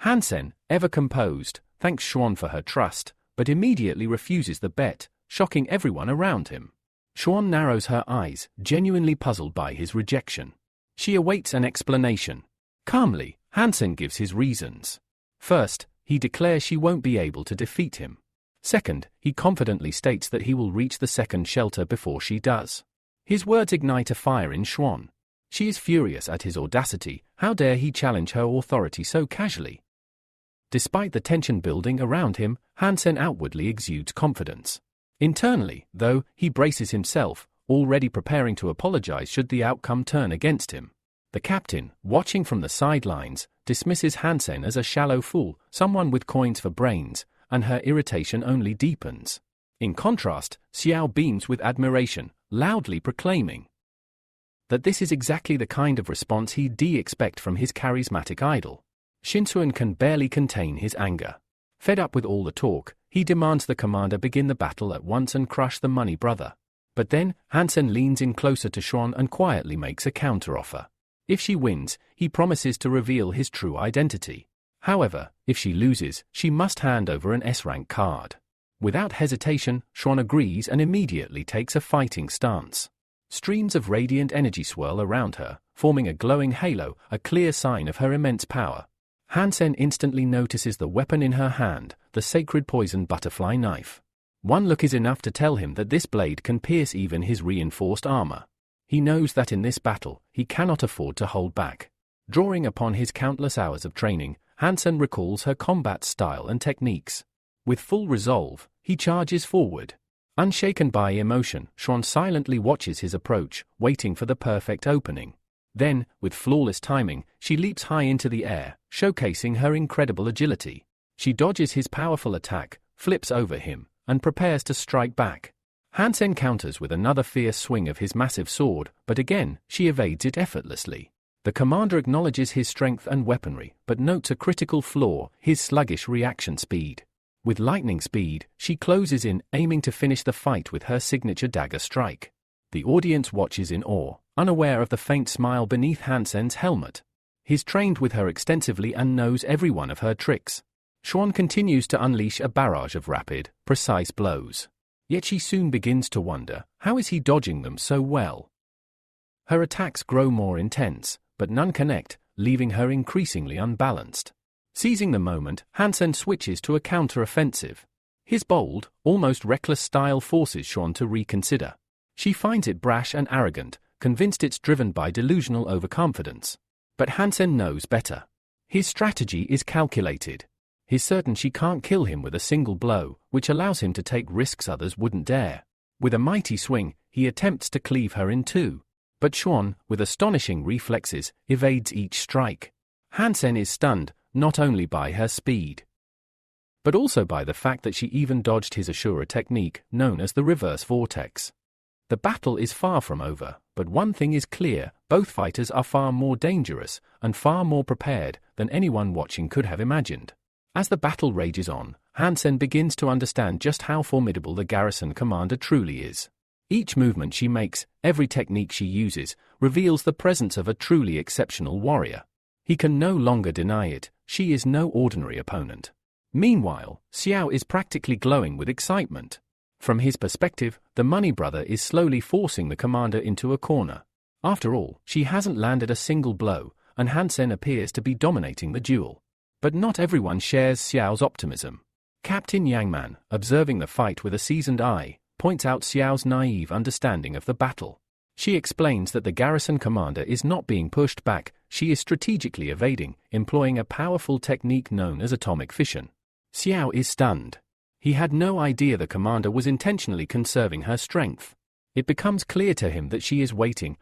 Hansen, ever composed, thanks Xuan for her trust, but immediately refuses the bet, shocking everyone around him. Xuan narrows her eyes, genuinely puzzled by his rejection. She awaits an explanation. Calmly, Hansen gives his reasons. First, he declares she won't be able to defeat him. Second, he confidently states that he will reach the second shelter before she does. His words ignite a fire in Xuan. She is furious at his audacity. How dare he challenge her authority so casually? Despite the tension building around him, Hansen outwardly exudes confidence. Internally, though, he braces himself, already preparing to apologize should the outcome turn against him. The captain, watching from the sidelines, dismisses Hansen as a shallow fool, someone with coins for brains, and her irritation only deepens. In contrast, Xiao beams with admiration, loudly proclaiming that this is exactly the kind of response he'd expect from his charismatic idol. Shinsuan can barely contain his anger. Fed up with all the talk, he demands the commander begin the battle at once and crush the money brother. But then, Hansen leans in closer to Xuan and quietly makes a counteroffer. If she wins, he promises to reveal his true identity. However, if she loses, she must hand over an S-rank card. Without hesitation, Xuan agrees and immediately takes a fighting stance. Streams of radiant energy swirl around her, forming a glowing halo, a clear sign of her immense power. Hansen instantly notices the weapon in her hand, the sacred poison butterfly knife. One look is enough to tell him that this blade can pierce even his reinforced armor. He knows that in this battle, he cannot afford to hold back. Drawing upon his countless hours of training, Hansen recalls her combat style and techniques. With full resolve, he charges forward. Unshaken by emotion, Xuan silently watches his approach, waiting for the perfect opening. Then, with flawless timing, she leaps high into the air, showcasing her incredible agility. She dodges his powerful attack, flips over him, and prepares to strike back. Hansen counters with another fierce swing of his massive sword, but again, she evades it effortlessly. The commander acknowledges his strength and weaponry, but notes a critical flaw, his sluggish reaction speed. With lightning speed, she closes in, aiming to finish the fight with her signature dagger strike. The audience watches in awe, unaware of the faint smile beneath Hansen's helmet. He's trained with her extensively and knows every one of her tricks. Xuan continues to unleash a barrage of rapid, precise blows. Yet she soon begins to wonder, how is he dodging them so well? Her attacks grow more intense, but none connect, leaving her increasingly unbalanced. Seizing the moment, Hansen switches to a counter-offensive. His bold, almost reckless style forces Xuan to reconsider. She finds it brash and arrogant, convinced it's driven by delusional overconfidence. But Hansen knows better. His strategy is calculated. He's certain she can't kill him with a single blow, which allows him to take risks others wouldn't dare. With a mighty swing, he attempts to cleave her in two. But Xuan, with astonishing reflexes, evades each strike. Hansen is stunned, not only by her speed, but also by the fact that she even dodged his Ashura technique, known as the reverse vortex. The battle is far from over, but one thing is clear, both fighters are far more dangerous, and far more prepared, than anyone watching could have imagined. As the battle rages on, Hansen begins to understand just how formidable the garrison commander truly is. Each movement she makes, every technique she uses, reveals the presence of a truly exceptional warrior. He can no longer deny it, she is no ordinary opponent. Meanwhile, Xiao is practically glowing with excitement. From his perspective, the money brother is slowly forcing the commander into a corner. After all, she hasn't landed a single blow, and Hansen appears to be dominating the duel. But not everyone shares Xiao's optimism. Captain Yangman, observing the fight with a seasoned eye, points out Xiao's naive understanding of the battle. She explains that the garrison commander is not being pushed back, she is strategically evading, employing a powerful technique known as atomic fission. Xiao is stunned. He had no idea the commander was intentionally conserving her strength. It becomes clear to him that she is waiting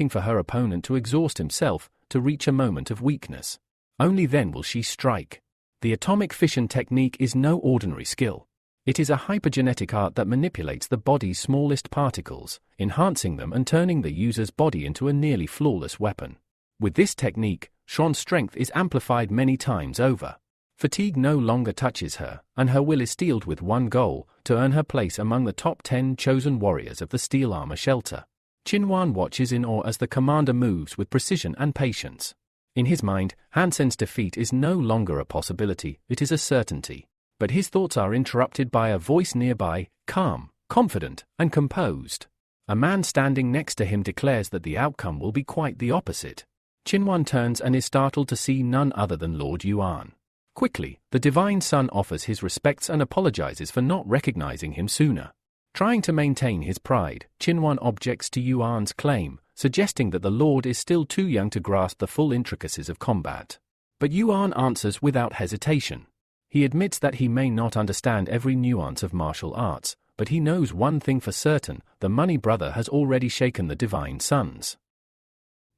for her opponent to exhaust himself, to reach a moment of weakness. Only then will she strike. The atomic fission technique is no ordinary skill. It is a hypergenetic art that manipulates the body's smallest particles, enhancing them and turning the user's body into a nearly flawless weapon. With this technique, Xuan's strength is amplified many times over. Fatigue no longer touches her, and her will is steeled with one goal, to earn her place among the top 10 chosen warriors of the steel armor shelter. Qinhuan watches in awe as the commander moves with precision and patience. In his mind, Hansen's defeat is no longer a possibility, it is a certainty. But his thoughts are interrupted by a voice nearby, calm, confident, and composed. A man standing next to him declares that the outcome will be quite the opposite. Qinhuan turns and is startled to see none other than Lord Yuan. Quickly, the Divine Son offers his respects and apologizes for not recognizing him sooner. Trying to maintain his pride, Qinhuan objects to Yuan's claim, suggesting that the Lord is still too young to grasp the full intricacies of combat. But Yuan answers without hesitation. He admits that he may not understand every nuance of martial arts, but he knows one thing for certain: the Money Brother has already shaken the Divine Son's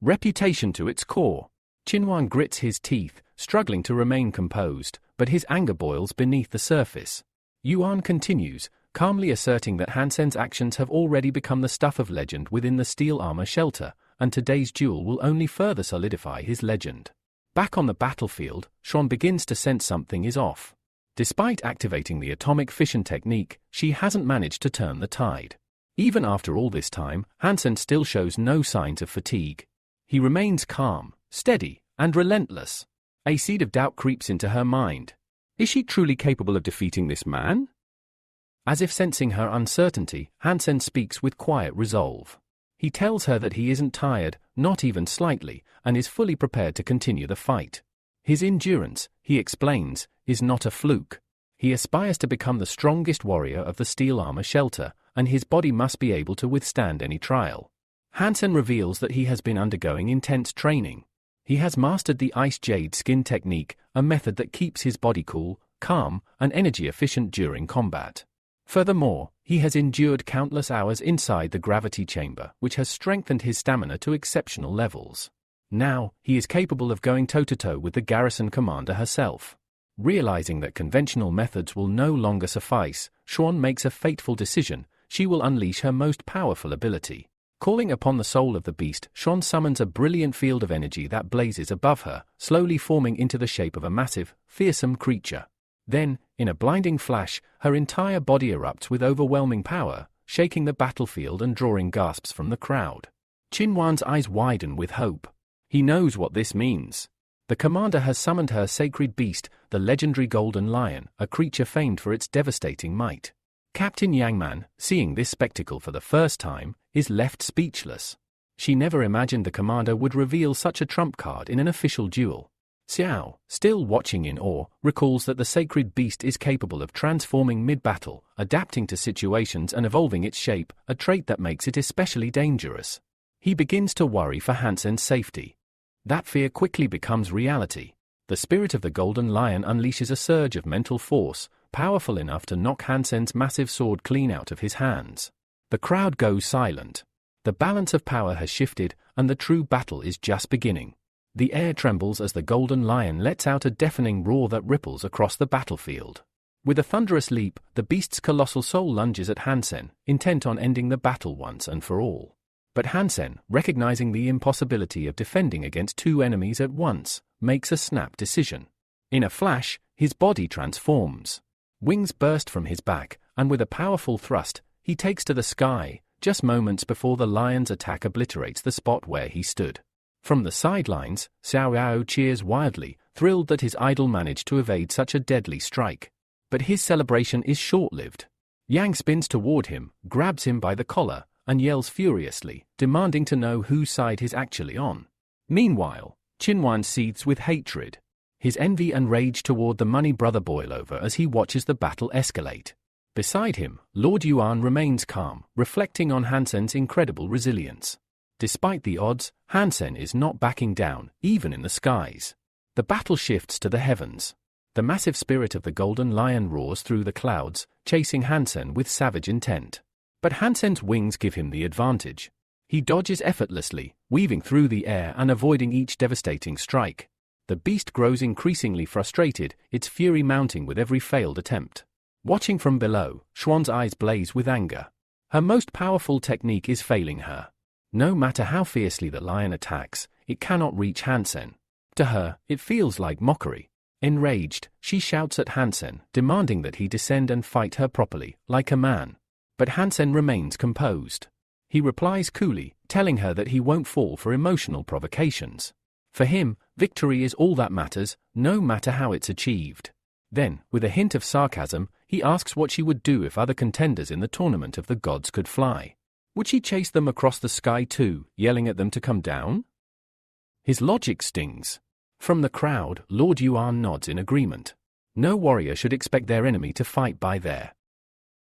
reputation to its core. Qinhuan grits his teeth, struggling to remain composed, but his anger boils beneath the surface. Yuan continues, calmly asserting that Hansen's actions have already become the stuff of legend within the steel armor shelter, and today's duel will only further solidify his legend. Back on the battlefield, Xuan begins to sense something is off. Despite activating the atomic fission technique, she hasn't managed to turn the tide. Even after all this time, Hansen still shows no signs of fatigue. He remains calm, steady, and relentless. A seed of doubt creeps into her mind. Is she truly capable of defeating this man? As if sensing her uncertainty, Hansen speaks with quiet resolve. He tells her that he isn't tired, not even slightly, and is fully prepared to continue the fight. His endurance, he explains, is not a fluke. He aspires to become the strongest warrior of the steel armor shelter, and his body must be able to withstand any trial. Hansen reveals that he has been undergoing intense training. He has mastered the ice jade skin technique, a method that keeps his body cool, calm, and energy efficient during combat. Furthermore, he has endured countless hours inside the gravity chamber, which has strengthened his stamina to exceptional levels. Now, he is capable of going toe-to-toe with the garrison commander herself. Realizing that conventional methods will no longer suffice, Xuan makes a fateful decision: she will unleash her most powerful ability. Calling upon the soul of the beast, Xuan summons a brilliant field of energy that blazes above her, slowly forming into the shape of a massive, fearsome creature. Then, in a blinding flash, her entire body erupts with overwhelming power, shaking the battlefield and drawing gasps from the crowd. Qinhuan's eyes widen with hope. He knows what this means. The commander has summoned her sacred beast, the legendary golden lion, a creature famed for its devastating might. Captain Yangman, seeing this spectacle for the first time, is left speechless. She never imagined the commander would reveal such a trump card in an official duel. Xiao, still watching in awe, recalls that the sacred beast is capable of transforming mid-battle, adapting to situations and evolving its shape, a trait that makes it especially dangerous. He begins to worry for Hansen's safety. That fear quickly becomes reality. The spirit of the golden lion unleashes a surge of mental force, powerful enough to knock Hansen's massive sword clean out of his hands. The crowd goes silent. The balance of power has shifted, and the true battle is just beginning. The air trembles as the golden lion lets out a deafening roar that ripples across the battlefield. With a thunderous leap, the beast's colossal soul lunges at Hansen, intent on ending the battle once and for all. But Hansen, recognizing the impossibility of defending against two enemies at once, makes a snap decision. In a flash, his body transforms. Wings burst from his back, and with a powerful thrust, he takes to the sky, just moments before the lion's attack obliterates the spot where he stood. From the sidelines, Xiao Yao cheers wildly, thrilled that his idol managed to evade such a deadly strike. But his celebration is short-lived. Yang spins toward him, grabs him by the collar, and yells furiously, demanding to know whose side he's actually on. Meanwhile, Qinhuan seethes with hatred. His envy and rage toward the money brother boil over as he watches the battle escalate. Beside him, Lord Yuan remains calm, reflecting on Hansen's incredible resilience. Despite the odds, Hansen is not backing down, even in the skies. The battle shifts to the heavens. The massive spirit of the Golden Lion roars through the clouds, chasing Hansen with savage intent. But Hansen's wings give him the advantage. He dodges effortlessly, weaving through the air and avoiding each devastating strike. The beast grows increasingly frustrated, its fury mounting with every failed attempt. Watching from below, Xuan's eyes blaze with anger. Her most powerful technique is failing her. No matter how fiercely the lion attacks, it cannot reach Hansen. To her, it feels like mockery. Enraged, she shouts at Hansen, demanding that he descend and fight her properly, like a man. But Hansen remains composed. He replies coolly, telling her that he won't fall for emotional provocations. For him, victory is all that matters, no matter how it's achieved. Then, with a hint of sarcasm, he asks what she would do if other contenders in the tournament of the gods could fly. Would she chase them across the sky too, yelling at them to come down? His logic stings. From the crowd, Lord Yuan nods in agreement. No warrior should expect their enemy to fight by their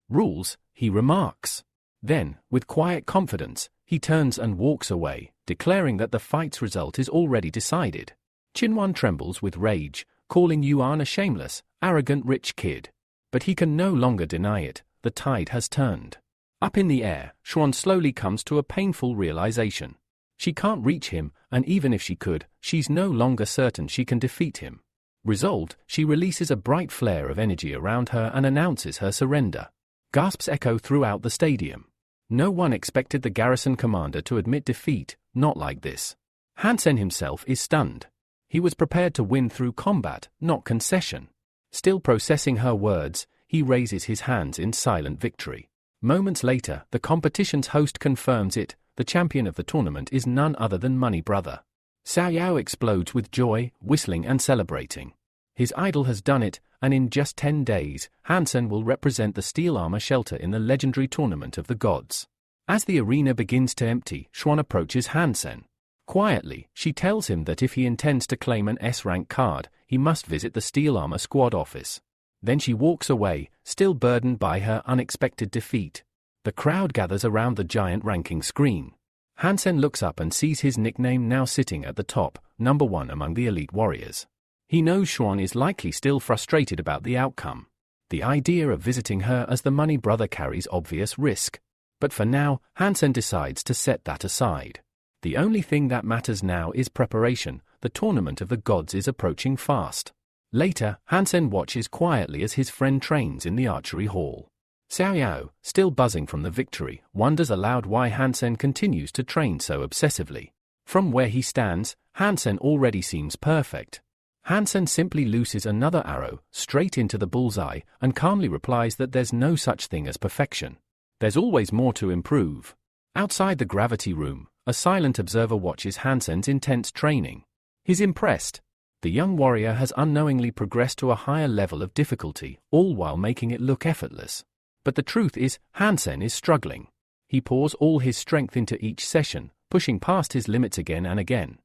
rules, he remarks. Then, with quiet confidence, he turns and walks away, declaring that the fight's result is already decided. Qinwan trembles with rage, calling Yuan a shameless, arrogant rich kid. But he can no longer deny it, the tide has turned. Up in the air, Xuan slowly comes to a painful realization. She can't reach him, and even if she could, she's no longer certain she can defeat him. Resolved, she releases a bright flare of energy around her and announces her surrender. Gasps echo throughout the stadium. No one expected the garrison commander to admit defeat, not like this. Hansen himself is stunned. He was prepared to win through combat, not concession. Still processing her words, he raises his hands in silent victory. Moments later, the competition's host confirms it. The champion of the tournament is none other than Money Brother. Cao Yao explodes with joy, whistling and celebrating. His idol has done it, and in just 10 days, Hansen will represent the steel armor shelter in the legendary tournament of the gods. As the arena begins to empty, Xuan approaches Hansen. Quietly, she tells him that if he intends to claim an S-rank card, he must visit the steel armor squad office. Then she walks away, still burdened by her unexpected defeat. The crowd gathers around the giant ranking screen. Hansen looks up and sees his nickname now sitting at the top, number 1 among the elite warriors. He knows Xuan is likely still frustrated about the outcome. The idea of visiting her as the money brother carries obvious risk. But for now, Hansen decides to set that aside. The only thing that matters now is preparation. The tournament of the gods is approaching fast. Later, Hansen watches quietly as his friend trains in the archery hall. Cao Yao, still buzzing from the victory, wonders aloud why Hansen continues to train so obsessively. From where he stands, Hansen already seems perfect. Hansen simply looses another arrow, straight into the bullseye, and calmly replies that there's no such thing as perfection. There's always more to improve. Outside the gravity room, a silent observer watches Hansen's intense training. He's impressed. The young warrior has unknowingly progressed to a higher level of difficulty, all while making it look effortless. But the truth is, Hansen is struggling. He pours all his strength into each session, pushing past his limits again and again.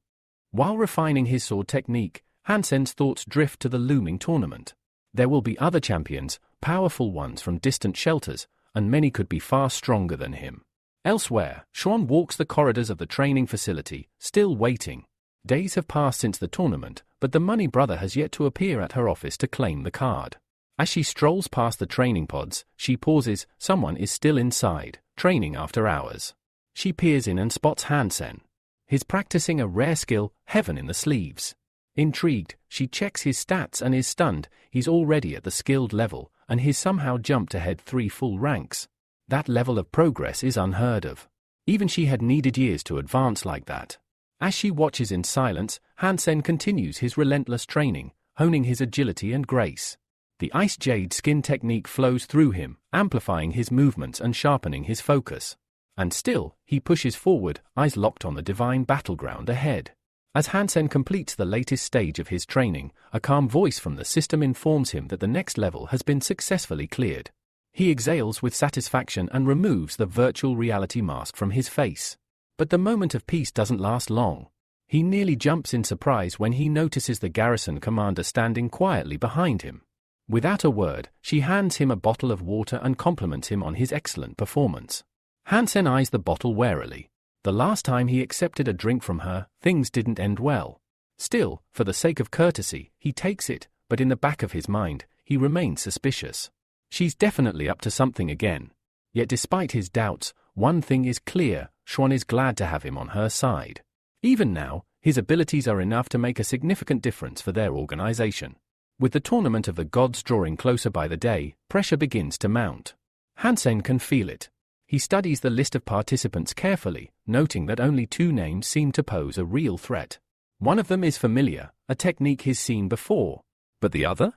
While refining his sword technique, Hansen's thoughts drift to the looming tournament. There will be other champions, powerful ones from distant shelters, and many could be far stronger than him. Elsewhere, Xuan walks the corridors of the training facility, still waiting. Days have passed since the tournament, but the money brother has yet to appear at her office to claim the card. As she strolls past the training pods, she pauses. Someone is still inside, training after hours. She peers in and spots Hansen. He's practicing a rare skill, Heaven in the Sleeves. Intrigued, she checks his stats and is stunned. He's already at the skilled level, and he's somehow jumped ahead 3 full ranks. That level of progress is unheard of. Even she had needed years to advance like that. As she watches in silence, Hansen continues his relentless training, honing his agility and grace. The ice jade skin technique flows through him, amplifying his movements and sharpening his focus. And still, he pushes forward, eyes locked on the divine battleground ahead. As Hansen completes the latest stage of his training, a calm voice from the system informs him that the next level has been successfully cleared. He exhales with satisfaction and removes the virtual reality mask from his face. But the moment of peace doesn't last long. He nearly jumps in surprise when he notices the garrison commander standing quietly behind him. Without a word, she hands him a bottle of water and compliments him on his excellent performance. Hansen eyes the bottle warily. The last time he accepted a drink from her, things didn't end well. Still, for the sake of courtesy, he takes it, but in the back of his mind, he remains suspicious. She's definitely up to something again. Yet despite his doubts, one thing is clear, Xuan is glad to have him on her side. Even now, his abilities are enough to make a significant difference for their organization. With the tournament of the gods drawing closer by the day, pressure begins to mount. Hansen can feel it. He studies the list of participants carefully, noting that only 2 names seem to pose a real threat. One of them is familiar, a technique he's seen before. But the other?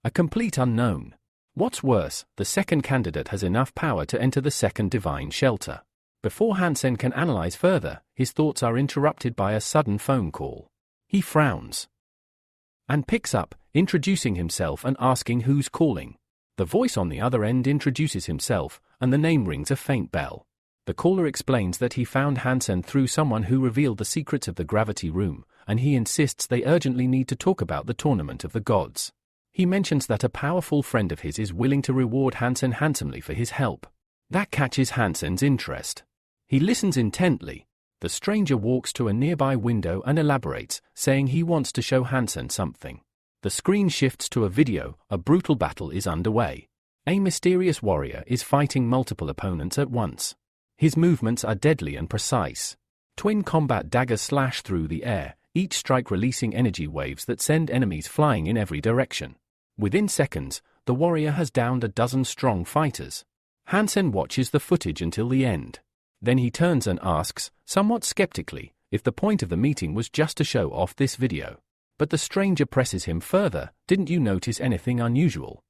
A complete unknown. What's worse, the second candidate has enough power to enter the second divine shelter. Before Hansen can analyze further, his thoughts are interrupted by a sudden phone call. He frowns and picks up, introducing himself and asking who's calling. The voice on the other end introduces himself, and the name rings a faint bell. The caller explains that he found Hansen through someone who revealed the secrets of the gravity room, and he insists they urgently need to talk about the tournament of the gods. He mentions that a powerful friend of his is willing to reward Hansen handsomely for his help. That catches Hansen's interest. He listens intently. The stranger walks to a nearby window and elaborates, saying he wants to show Hansen something. The screen shifts to a video. A brutal battle is underway. A mysterious warrior is fighting multiple opponents at once. His movements are deadly and precise. Twin combat daggers slash through the air, each strike releasing energy waves that send enemies flying in every direction. Within seconds, the warrior has downed a dozen strong fighters. Hansen watches the footage until the end. Then he turns and asks, somewhat skeptically, if the point of the meeting was just to show off this video. But the stranger presses him further. Didn't you notice anything unusual?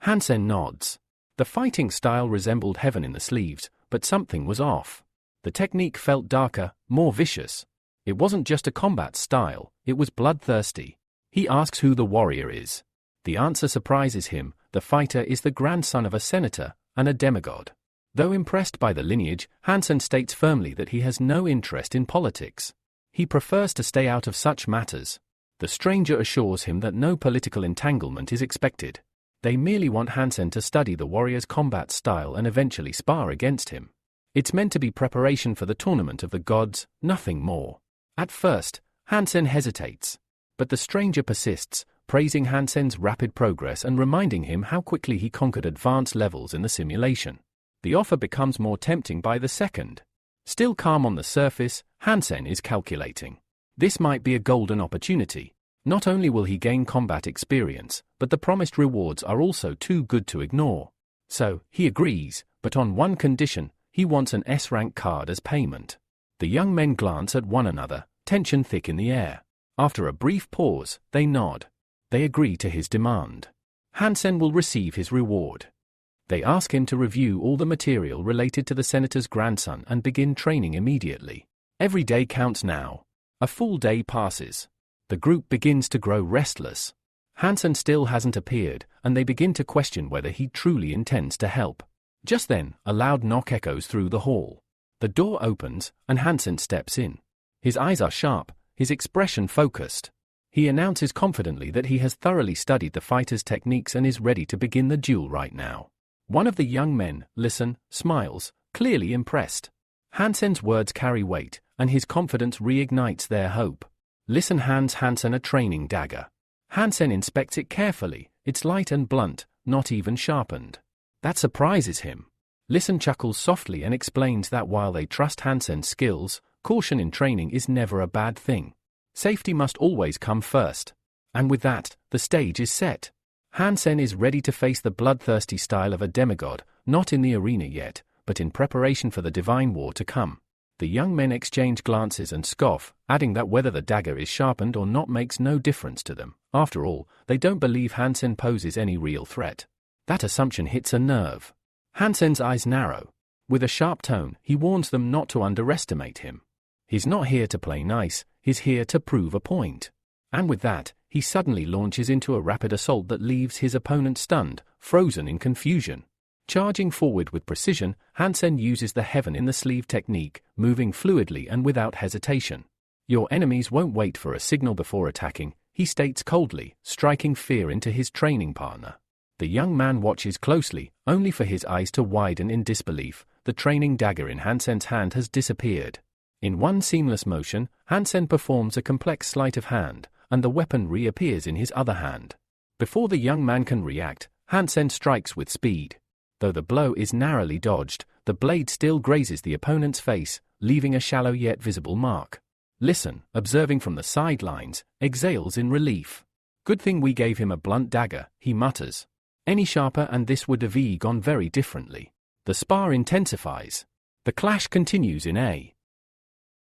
Hansen nods. The fighting style resembled heaven in the sleeves, but something was off. The technique felt darker, more vicious. It wasn't just a combat style, it was bloodthirsty. He asks who the warrior is. The answer surprises him. The fighter is the grandson of a senator and a demigod. Though impressed by the lineage, Hansen states firmly that he has no interest in politics. He prefers to stay out of such matters. The stranger assures him that no political entanglement is expected. They merely want Hansen to study the warrior's combat style and eventually spar against him. It's meant to be preparation for the tournament of the gods, nothing more. At first, Hansen hesitates. But the stranger persists, praising Hansen's rapid progress and reminding him how quickly he conquered advanced levels in the simulation. The offer becomes more tempting by the second. Still calm on the surface, Hansen is calculating. This might be a golden opportunity. Not only will he gain combat experience, but the promised rewards are also too good to ignore. So, he agrees, but on one condition: he wants an S-rank card as payment. The young men glance at one another, tension thick in the air. After a brief pause, they nod. They agree to his demand. Hansen will receive his reward. They ask him to review all the material related to the senator's grandson and begin training immediately. Every day counts now. A full day passes. The group begins to grow restless. Hansen still hasn't appeared, and they begin to question whether he truly intends to help. Just then, a loud knock echoes through the hall. The door opens, and Hansen steps in. His eyes are sharp, his expression focused. He announces confidently that he has thoroughly studied the fighter's techniques and is ready to begin the duel right now. One of the young men, smiles, clearly impressed. Hansen's words carry weight, and his confidence reignites their hope. Hands Hansen a training dagger. Hansen inspects it carefully. It's light and blunt, not even sharpened. That surprises him. Chuckles softly and explains that while they trust Hansen's skills, caution in training is never a bad thing. Safety must always come first. And with that, the stage is set. Hansen is ready to face the bloodthirsty style of a demigod, not in the arena yet, but in preparation for the divine war to come. The young men exchange glances and scoff, adding that whether the dagger is sharpened or not makes no difference to them. After all, they don't believe Hansen poses any real threat. That assumption hits a nerve. Hansen's eyes narrow. With a sharp tone, he warns them not to underestimate him. He's not here to play nice, he's here to prove a point. And with that, he suddenly launches into a rapid assault that leaves his opponent stunned, frozen in confusion. Charging forward with precision, Hansen uses the heaven in the sleeve technique, moving fluidly and without hesitation. Your enemies won't wait for a signal before attacking, he states coldly, striking fear into his training partner. The young man watches closely, only for his eyes to widen in disbelief. The training dagger in Hansen's hand has disappeared. In one seamless motion, Hansen performs a complex sleight of hand, and the weapon reappears in his other hand. Before the young man can react, Hansen strikes with speed. Though the blow is narrowly dodged, the blade still grazes the opponent's face, leaving a shallow yet visible mark. Listen, observing from the sidelines, exhales in relief. Good thing we gave him a blunt dagger, he mutters. Any sharper and this would have gone very differently. The spar intensifies. The clash continues in a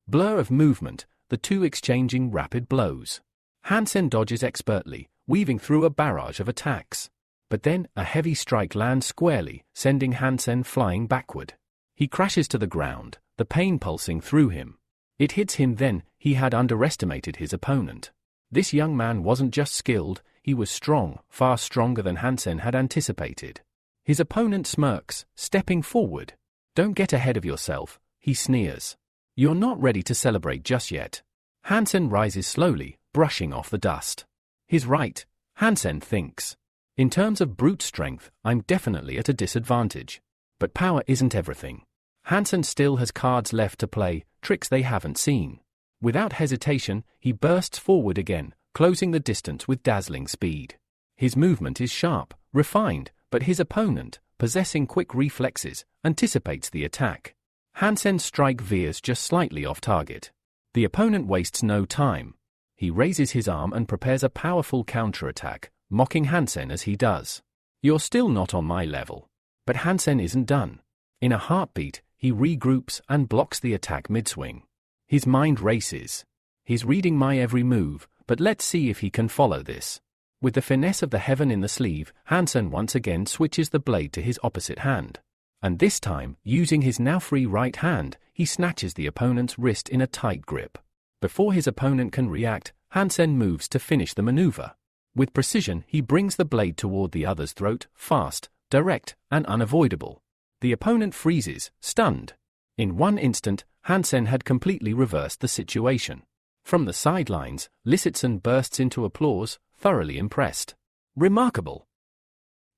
blur of movement, the two exchanging rapid blows. Hansen dodges expertly, weaving through a barrage of attacks. But then, a heavy strike lands squarely, sending Hansen flying backward. He crashes to the ground, the pain pulsing through him. It hits him then, he had underestimated his opponent. This young man wasn't just skilled, he was strong, far stronger than Hansen had anticipated. His opponent smirks, stepping forward. Don't get ahead of yourself, he sneers. You're not ready to celebrate just yet. Hansen rises slowly, brushing off the dust. He's right, Hansen thinks. In terms of brute strength, I'm definitely at a disadvantage. But power isn't everything. Hansen still has cards left to play, tricks they haven't seen. Without hesitation, he bursts forward again, closing the distance with dazzling speed. His movement is sharp, refined, but his opponent, possessing quick reflexes, anticipates the attack. Hansen's strike veers just slightly off target. The opponent wastes no time. He raises his arm and prepares a powerful counterattack, mocking Hansen as he does. You're still not on my level. But Hansen isn't done. In a heartbeat, he regroups and blocks the attack mid-swing. His mind races. He's reading my every move, but let's see if he can follow this. With the finesse of the heaven in the sleeve, Hansen once again switches the blade to his opposite hand. And this time, using his now free right hand, he snatches the opponent's wrist in a tight grip. Before his opponent can react, Hansen moves to finish the maneuver. With precision, he brings the blade toward the other's throat, fast, direct, and unavoidable. The opponent freezes, stunned. In one instant, Hansen had completely reversed the situation. From the sidelines, Lisitson bursts into applause, thoroughly impressed. Remarkable!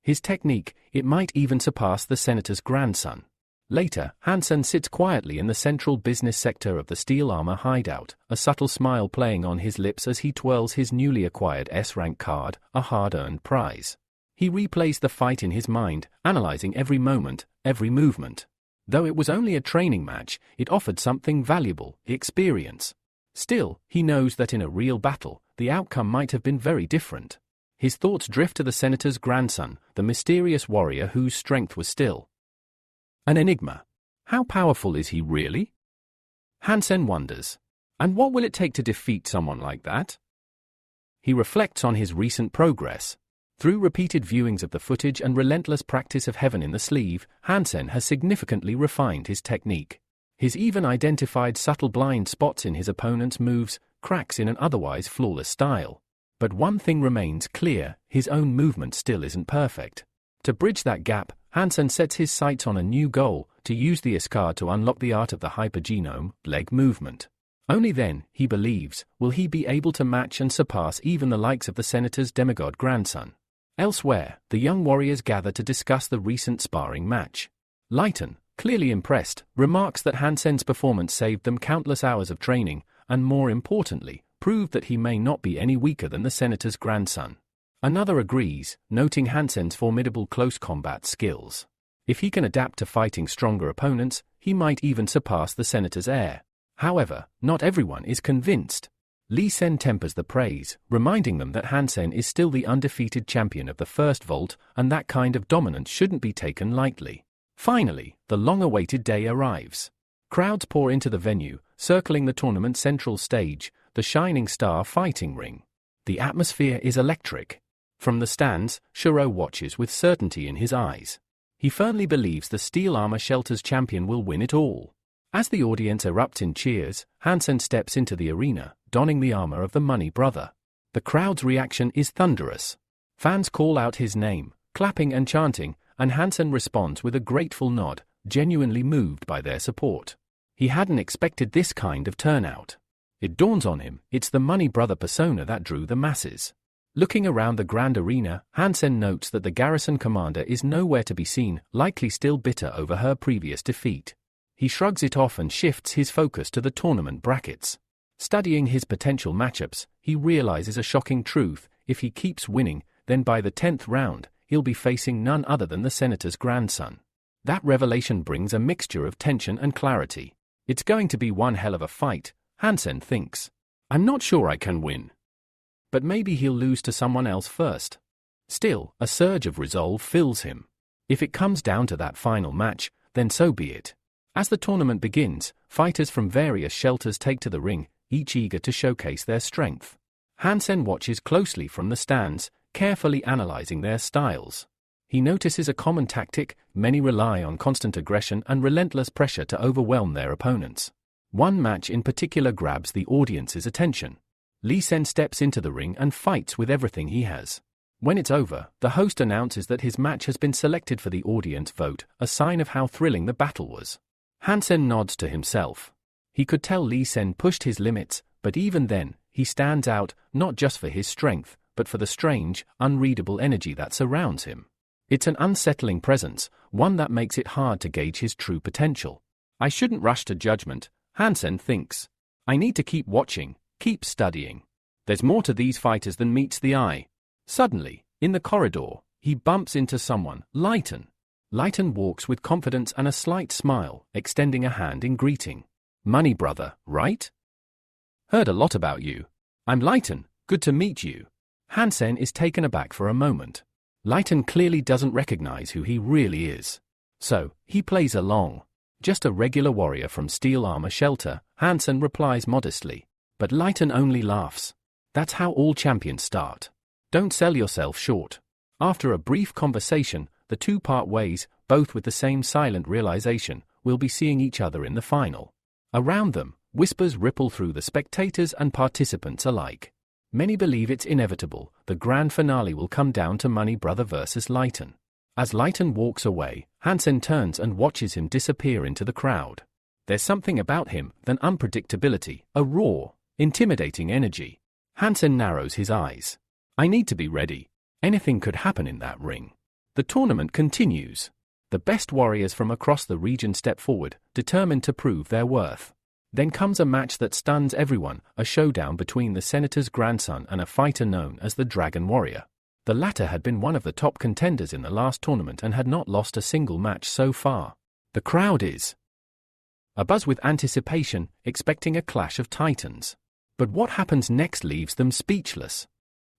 His technique, it might even surpass the senator's grandson. Later, Hansen sits quietly in the central business sector of the steel armor hideout, a subtle smile playing on his lips as he twirls his newly acquired S-rank card, a hard-earned prize. He replays the fight in his mind, analyzing every moment, every movement. Though it was only a training match, it offered something valuable, experience. Still, he knows that in a real battle, the outcome might have been very different. His thoughts drift to the senator's grandson, the mysterious warrior whose strength was still an enigma. How powerful is he really? Hansen wonders. And what will it take to defeat someone like that? He reflects on his recent progress. Through repeated viewings of the footage and relentless practice of heaven in the sleeve, Hansen has significantly refined his technique. He's even identified subtle blind spots in his opponent's moves, cracks in an otherwise flawless style. But one thing remains clear, his own movement still isn't perfect. To bridge that gap, Hansen sets his sights on a new goal, to use the S-card to unlock the art of the hypergenome, leg movement. Only then, he believes, will he be able to match and surpass even the likes of the senator's demigod grandson. Elsewhere, the young warriors gather to discuss the recent sparring match. Leighton, clearly impressed, remarks that Hansen's performance saved them countless hours of training, and more importantly, proved that he may not be any weaker than the senator's grandson. Another agrees, noting Hansen's formidable close combat skills. If he can adapt to fighting stronger opponents, he might even surpass the senator's heir. However, not everyone is convinced. Lee Sen tempers the praise, reminding them that Hansen is still the undefeated champion of the first vault, and that kind of dominance shouldn't be taken lightly. Finally, the long-awaited day arrives. Crowds pour into the venue, circling the tournament's central stage, the Shining Star fighting ring. The atmosphere is electric. From the stands, Shiro watches with certainty in his eyes. He firmly believes the Steel Armor Shelter's champion will win it all. As the audience erupts in cheers, Hansen steps into the arena, donning the armor of the Money Brother. The crowd's reaction is thunderous. Fans call out his name, clapping and chanting, and Hansen responds with a grateful nod, genuinely moved by their support. He hadn't expected this kind of turnout. It dawns on him, it's the money brother persona that drew the masses. Looking around the grand arena, Hansen notes that the garrison commander is nowhere to be seen, likely still bitter over her previous defeat. He shrugs it off and shifts his focus to the tournament brackets. Studying his potential matchups, he realizes a shocking truth: if he keeps winning, then by the 10th round, he'll be facing none other than the senator's grandson. That revelation brings a mixture of tension and clarity. It's going to be one hell of a fight, Hansen thinks. I'm not sure I can win. But maybe he'll lose to someone else first. Still, a surge of resolve fills him. If it comes down to that final match, then so be it. As the tournament begins, fighters from various shelters take to the ring, each eager to showcase their strength. Hansen watches closely from the stands, carefully analyzing their styles. He notices a common tactic: many rely on constant aggression and relentless pressure to overwhelm their opponents. One match in particular grabs the audience's attention. Lee Sen steps into the ring and fights with everything he has. When it's over, the host announces that his match has been selected for the audience vote, a sign of how thrilling the battle was. Hansen nods to himself. He could tell Lee Sen pushed his limits, but even then, he stands out, not just for his strength, but for the strange, unreadable energy that surrounds him. It's an unsettling presence, one that makes it hard to gauge his true potential. I shouldn't rush to judgment, Hansen thinks. I need to keep watching, keep studying. There's more to these fighters than meets the eye. Suddenly, in the corridor, he bumps into someone, Lighten. Lighten walks with confidence and a slight smile, extending a hand in greeting. Money brother, right? Heard a lot about you. I'm Lighten, good to meet you. Hansen is taken aback for a moment. Lighten clearly doesn't recognize who he really is. So, he plays along. Just a regular warrior from Steel Armor Shelter, Hansen replies modestly. But Lighten only laughs. That's how all champions start. Don't sell yourself short. After a brief conversation, the two part ways, both with the same silent realization: we'll be seeing each other in the final. Around them, whispers ripple through the spectators and participants alike. Many believe it's inevitable: the grand finale will come down to Money Brother versus Lighten. As Lighten walks away, Hansen turns and watches him disappear into the crowd. There's something about him, an unpredictability, a raw, intimidating energy. Hansen narrows his eyes. I need to be ready. Anything could happen in that ring. The tournament continues. The best warriors from across the region step forward, determined to prove their worth. Then comes a match that stuns everyone, a showdown between the senator's grandson and a fighter known as the Dragon Warrior. The latter had been one of the top contenders in the last tournament and had not lost a single match so far. The crowd is abuzz with anticipation, expecting a clash of titans. But what happens next leaves them speechless.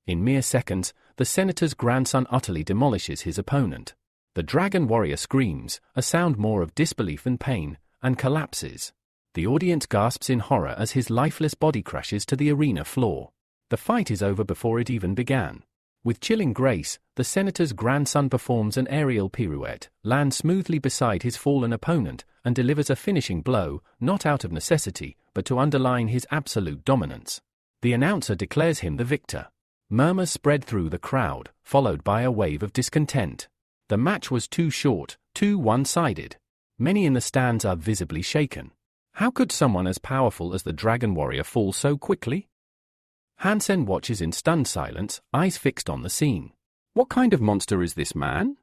In mere seconds, the senator's grandson utterly demolishes his opponent. The Dragon Warrior screams, a sound more of disbelief than pain, and collapses. The audience gasps in horror as his lifeless body crashes to the arena floor. The fight is over before it even began. With chilling grace, the senator's grandson performs an aerial pirouette, lands smoothly beside his fallen opponent, and delivers a finishing blow, not out of necessity, but to underline his absolute dominance. The announcer declares him the victor. Murmurs spread through the crowd, followed by a wave of discontent. The match was too short, too one-sided. Many in the stands are visibly shaken. How could someone as powerful as the Dragon Warrior fall so quickly? Hansen watches in stunned silence, eyes fixed on the scene. What kind of monster is this man?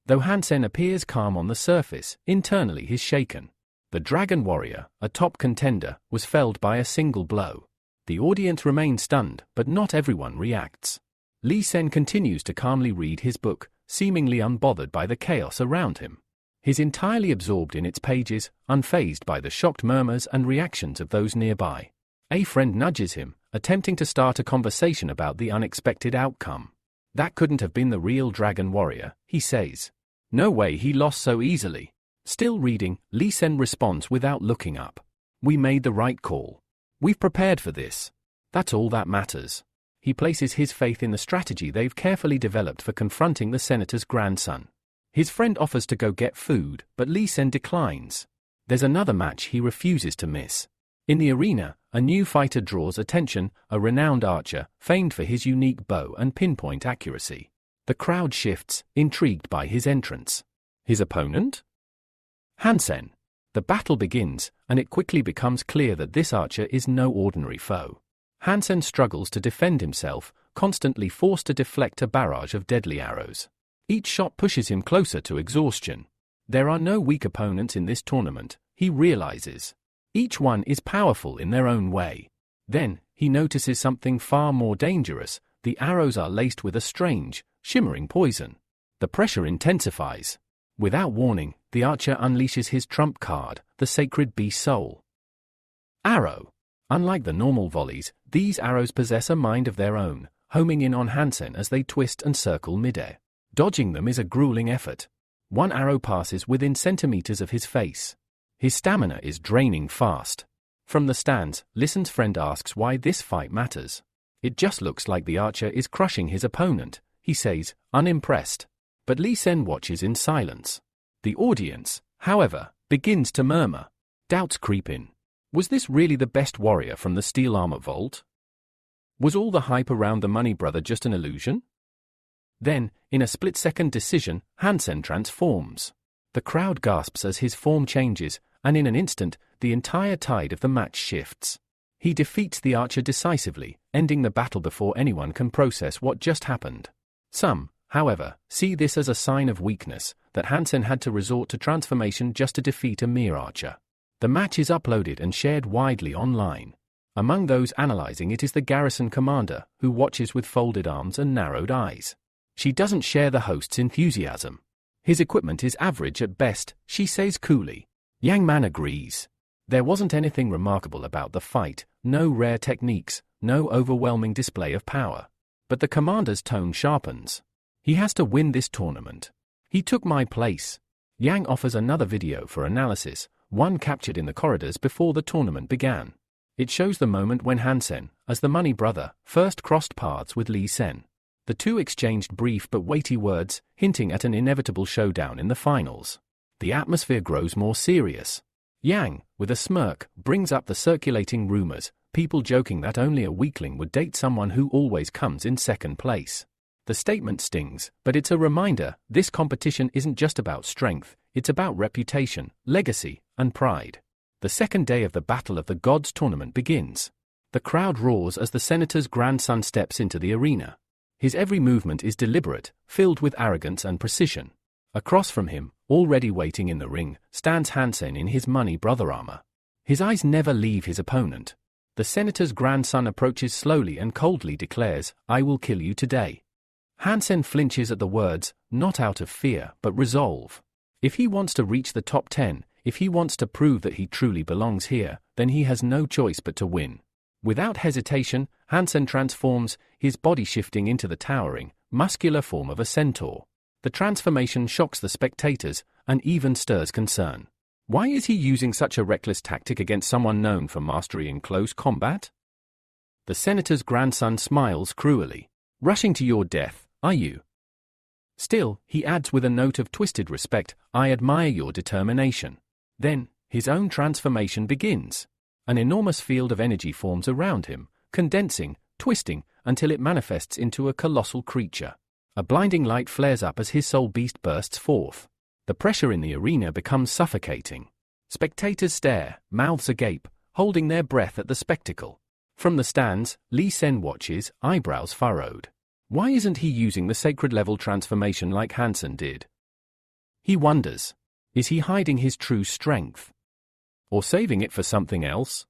Though Hansen appears calm on the surface, internally he's shaken. The Dragon Warrior, a top contender, was felled by a single blow. The audience remains stunned, but not everyone reacts. Lee Sen continues to calmly read his book, seemingly unbothered by the chaos around him. He's entirely absorbed in its pages, unfazed by the shocked murmurs and reactions of those nearby. A friend nudges him, attempting to start a conversation about the unexpected outcome. That couldn't have been the real Dragon Warrior, he says. No way he lost so easily. Still reading, Lee Sen responds without looking up. We made the right call. We've prepared for this. That's all that matters. He places his faith in the strategy they've carefully developed for confronting the senator's grandson. His friend offers to go get food, but Lee Sen declines. There's another match he refuses to miss. In the arena, a new fighter draws attention, a renowned archer, famed for his unique bow and pinpoint accuracy. The crowd shifts, intrigued by his entrance. His opponent? Hansen. The battle begins, and it quickly becomes clear that this archer is no ordinary foe. Hansen struggles to defend himself, constantly forced to deflect a barrage of deadly arrows. Each shot pushes him closer to exhaustion. There are no weak opponents in this tournament, he realizes. Each one is powerful in their own way. Then, he notices something far more dangerous. The arrows are laced with a strange, shimmering poison. The pressure intensifies. Without warning, the archer unleashes his trump card, the sacred beast soul. Arrow. Unlike the normal volleys, these arrows possess a mind of their own, homing in on Hansen as they twist and circle midair. Dodging them is a grueling effort. One arrow passes within centimeters of his face. His stamina is draining fast. From the stands, Listen's friend asks why this fight matters. It just looks like the archer is crushing his opponent, he says, unimpressed. But Lee Sen watches in silence. The audience, however, begins to murmur. Doubts creep in. Was this really the best warrior from the steel armor vault? Was all the hype around the money brother just an illusion? Then, in a split-second decision, Hansen transforms. The crowd gasps as his form changes, and in an instant, the entire tide of the match shifts. He defeats the archer decisively, ending the battle before anyone can process what just happened. Some, however, see this as a sign of weakness, that Hansen had to resort to transformation just to defeat a mere archer. The match is uploaded and shared widely online. Among those analyzing it is the garrison commander, who watches with folded arms and narrowed eyes. She doesn't share the host's enthusiasm. His equipment is average at best, she says coolly. Yang Man agrees. There wasn't anything remarkable about the fight, no rare techniques, no overwhelming display of power. But the commander's tone sharpens. He has to win this tournament. He took my place. Yang offers another video for analysis, one captured in the corridors before the tournament began. It shows the moment when Hansen, as the money brother, first crossed paths with Lee Sen. The two exchanged brief but weighty words, hinting at an inevitable showdown in the finals. The atmosphere grows more serious. Yang, with a smirk, brings up the circulating rumors, people joking that only a weakling would date someone who always comes in second place. The statement stings, but it's a reminder, this competition isn't just about strength, it's about reputation, legacy, and pride. The second day of the Battle of the Gods tournament begins. The crowd roars as the senator's grandson steps into the arena. His every movement is deliberate, filled with arrogance and precision. Across from him, already waiting in the ring, stands Hansen in his money brother armor. His eyes never leave his opponent. The senator's grandson approaches slowly and coldly declares, "I will kill you today." Hansen flinches at the words, not out of fear, but resolve. If he wants to reach the top 10, if he wants to prove that he truly belongs here, then he has no choice but to win. Without hesitation, Hansen transforms, his body shifting into the towering, muscular form of a centaur. The transformation shocks the spectators, and even stirs concern. Why is he using such a reckless tactic against someone known for mastery in close combat? The senator's grandson smiles cruelly. Rushing to your death, are you? Still, he adds with a note of twisted respect, I admire your determination. Then, his own transformation begins. An enormous field of energy forms around him, condensing, twisting, until it manifests into a colossal creature. A blinding light flares up as his soul beast bursts forth. The pressure in the arena becomes suffocating. Spectators stare, mouths agape, holding their breath at the spectacle. From the stands, Lee Sen watches, eyebrows furrowed. Why isn't he using the sacred level transformation like Hansen did? He wonders. Is he hiding his true strength? Or saving it for something else?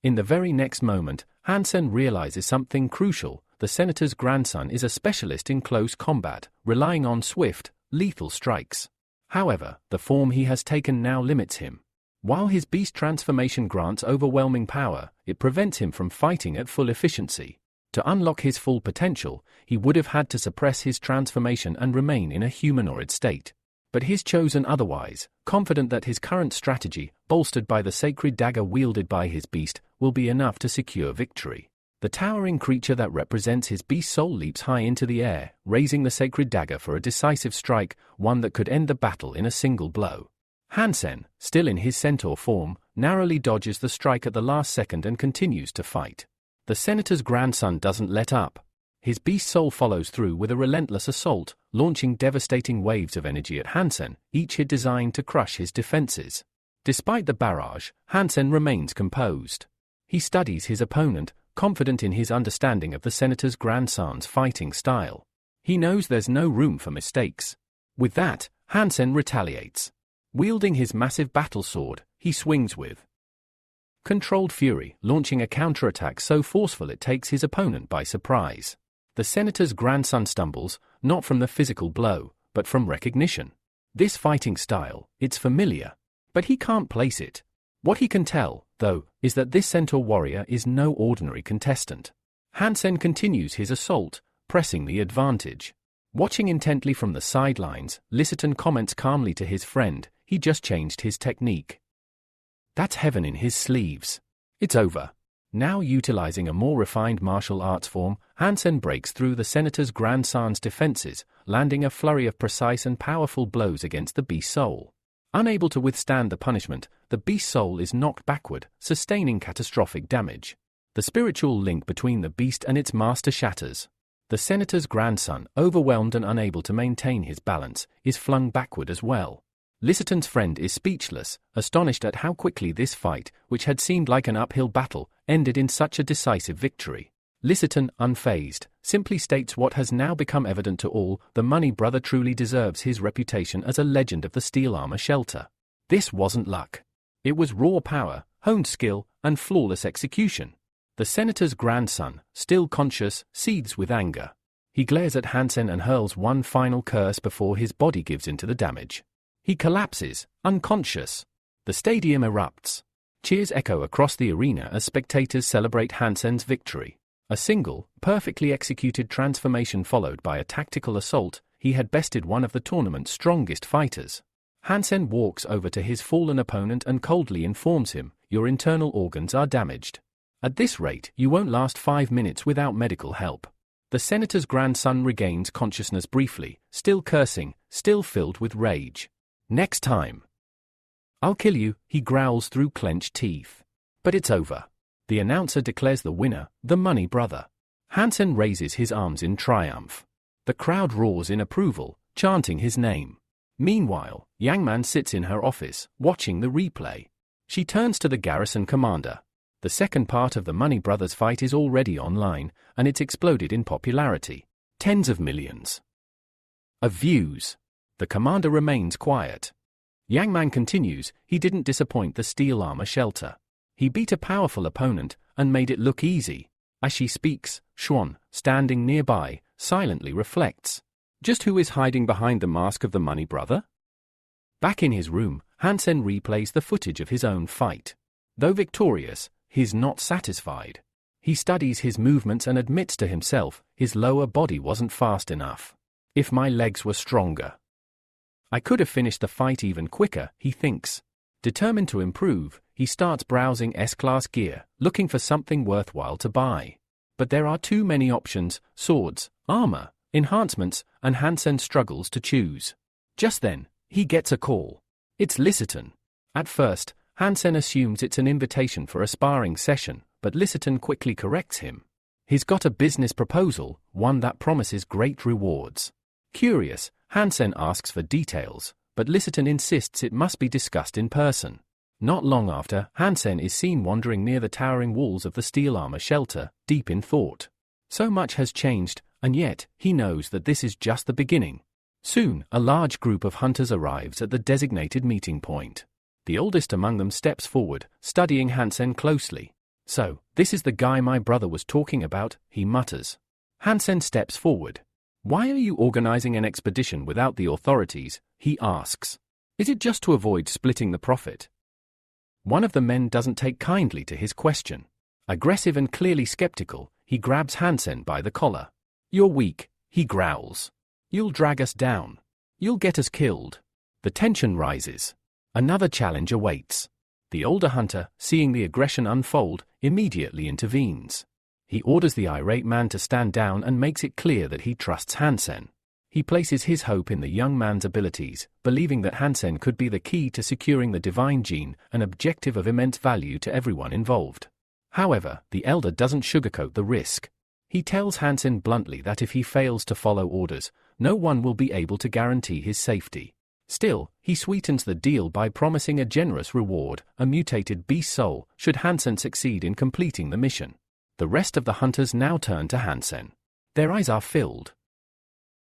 In the very next moment, Hansen realizes something crucial. The senator's grandson is a specialist in close combat, relying on swift, lethal strikes. However, the form he has taken now limits him. While his beast transformation grants overwhelming power, it prevents him from fighting at full efficiency. To unlock his full potential, he would have had to suppress his transformation and remain in a humanoid state. But he's chosen otherwise, confident that his current strategy, bolstered by the sacred dagger wielded by his beast, will be enough to secure victory. The towering creature that represents his beast soul leaps high into the air, raising the sacred dagger for a decisive strike, one that could end the battle in a single blow. Hansen, still in his centaur form, narrowly dodges the strike at the last second and continues to fight. The senator's grandson doesn't let up. His beast soul follows through with a relentless assault, launching devastating waves of energy at Hansen, each hit designed to crush his defenses. Despite the barrage, Hansen remains composed. He studies his opponent, confident in his understanding of the senator's grandson's fighting style. He knows there's no room for mistakes. With that, Hansen retaliates. Wielding his massive battle sword, he swings with controlled fury, launching a counterattack so forceful it takes his opponent by surprise. The senator's grandson stumbles, not from the physical blow, but from recognition. This fighting style, it's familiar, but he can't place it. What he can tell, though, is that this centaur warrior is no ordinary contestant. Hansen continues his assault, pressing the advantage. Watching intently from the sidelines, Lysaton comments calmly to his friend, he just changed his technique. That's heaven in his sleeves. It's over. Now utilizing a more refined martial arts form, Hansen breaks through the senator's grandson's defenses, landing a flurry of precise and powerful blows against the beast's soul. Unable to withstand the punishment, the beast's soul is knocked backward, sustaining catastrophic damage. The spiritual link between the beast and its master shatters. The senator's grandson, overwhelmed and unable to maintain his balance, is flung backward as well. Lysaton's friend is speechless, astonished at how quickly this fight, which had seemed like an uphill battle, ended in such a decisive victory. Lysaton, unfazed, simply states what has now become evident to all: the Money Brother truly deserves his reputation as a legend of the steel armor shelter. This wasn't luck. It was raw power, honed skill, and flawless execution. The senator's grandson, still conscious, seethes with anger. He glares at Hansen and hurls one final curse before his body gives in to the damage. He collapses, unconscious. The stadium erupts. Cheers echo across the arena as spectators celebrate Hansen's victory. A single, perfectly executed transformation followed by a tactical assault, he had bested one of the tournament's strongest fighters. Hansen walks over to his fallen opponent and coldly informs him, "Your internal organs are damaged. At this rate, you won't last 5 minutes without medical help." The senator's grandson regains consciousness briefly, still cursing, still filled with rage. "Next time I'll kill you," he growls through clenched teeth. But it's over. The announcer declares the winner, the Money Brother. Hansen raises his arms in triumph. The crowd roars in approval, chanting his name. Meanwhile, Yangman sits in her office, watching the replay. She turns to the garrison commander. The second part of the Money Brothers fight is already online, and it's exploded in popularity. Tens of millions of views. The commander remains quiet. Yangman continues, he didn't disappoint the steel armor shelter. He beat a powerful opponent, and made it look easy. As she speaks, Xuan, standing nearby, silently reflects. Just who is hiding behind the mask of the Money Brother? Back in his room, Hansen replays the footage of his own fight. Though victorious, he's not satisfied. He studies his movements and admits to himself, his lower body wasn't fast enough. If my legs were stronger, I could have finished the fight even quicker, he thinks. Determined to improve, he starts browsing S-Class gear, looking for something worthwhile to buy. But there are too many options: swords, armor, enhancements, and Hansen struggles to choose. Just then, he gets a call. It's Lysaton. At first, Hansen assumes it's an invitation for a sparring session, but Lysaton quickly corrects him. He's got a business proposal, one that promises great rewards. Curious, Hansen asks for details, but Lysaton insists it must be discussed in person. Not long after, Hansen is seen wandering near the towering walls of the steel armor shelter, deep in thought. So much has changed, and yet, he knows that this is just the beginning. Soon, a large group of hunters arrives at the designated meeting point. The oldest among them steps forward, studying Hansen closely. "So, this is the guy my brother was talking about," he mutters. Hansen steps forward. "Why are you organizing an expedition without the authorities?" he asks. "Is it just to avoid splitting the profit?" One of the men doesn't take kindly to his question. Aggressive and clearly skeptical, he grabs Hansen by the collar. "You're weak," he growls. "You'll drag us down. You'll get us killed." The tension rises. Another challenge awaits. The older hunter, seeing the aggression unfold, immediately intervenes. He orders the irate man to stand down and makes it clear that he trusts Hansen. He places his hope in the young man's abilities, believing that Hansen could be the key to securing the divine gene, an objective of immense value to everyone involved. However, the elder doesn't sugarcoat the risk. He tells Hansen bluntly that if he fails to follow orders, no one will be able to guarantee his safety. Still, he sweetens the deal by promising a generous reward, a mutated beast soul, should Hansen succeed in completing the mission. The rest of the hunters now turn to Hansen. Their eyes are filled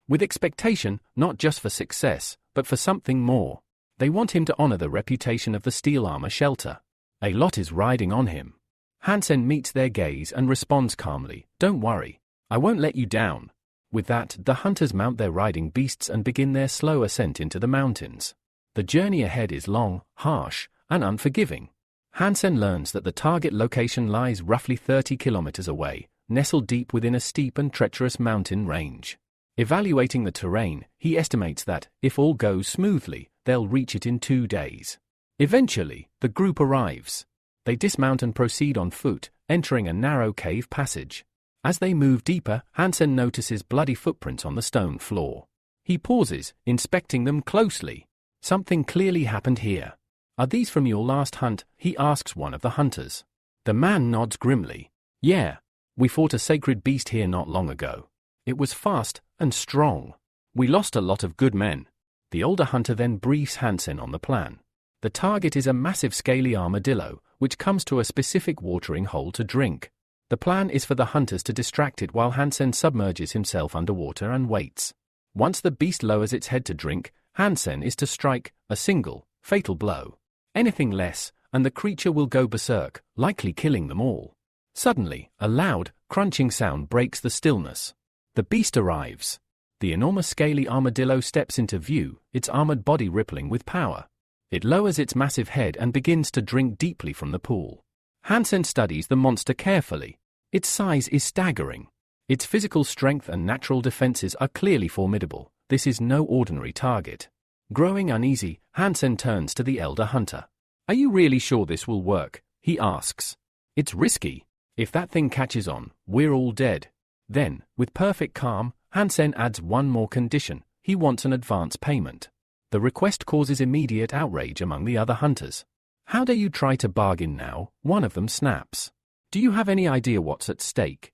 with expectation, not just for success, but for something more. They want him to honor the reputation of the steel armor shelter. A lot is riding on him. Hansen meets their gaze and responds calmly, "Don't worry. I won't let you down." With that, the hunters mount their riding beasts and begin their slow ascent into the mountains. The journey ahead is long, harsh, and unforgiving. Hansen learns that the target location lies roughly 30 kilometers away, nestled deep within a steep and treacherous mountain range. Evaluating the terrain, he estimates that, if all goes smoothly, they'll reach it in 2 days. Eventually, the group arrives. They dismount and proceed on foot, entering a narrow cave passage. As they move deeper, Hansen notices bloody footprints on the stone floor. He pauses, inspecting them closely. Something clearly happened here. "Are these from your last hunt?" he asks one of the hunters. The man nods grimly. "Yeah. We fought a sacred beast here not long ago. It was fast and strong. We lost a lot of good men." The older hunter then briefs Hansen on the plan. The target is a massive scaly armadillo, which comes to a specific watering hole to drink. The plan is for the hunters to distract it while Hansen submerges himself underwater and waits. Once the beast lowers its head to drink, Hansen is to strike a single, fatal blow. Anything less, and the creature will go berserk, likely killing them all. Suddenly, a loud, crunching sound breaks the stillness. The beast arrives. The enormous scaly armadillo steps into view, its armored body rippling with power. It lowers its massive head and begins to drink deeply from the pool. Hansen studies the monster carefully. Its size is staggering. Its physical strength and natural defenses are clearly formidable. This is no ordinary target. Growing uneasy, Hansen turns to the elder hunter. "Are you really sure this will work?" he asks. "It's risky. If that thing catches on, we're all dead." Then, with perfect calm, Hansen adds one more condition. He wants an advance payment. The request causes immediate outrage among the other hunters. "How dare you try to bargain now?" one of them snaps. "Do you have any idea what's at stake?"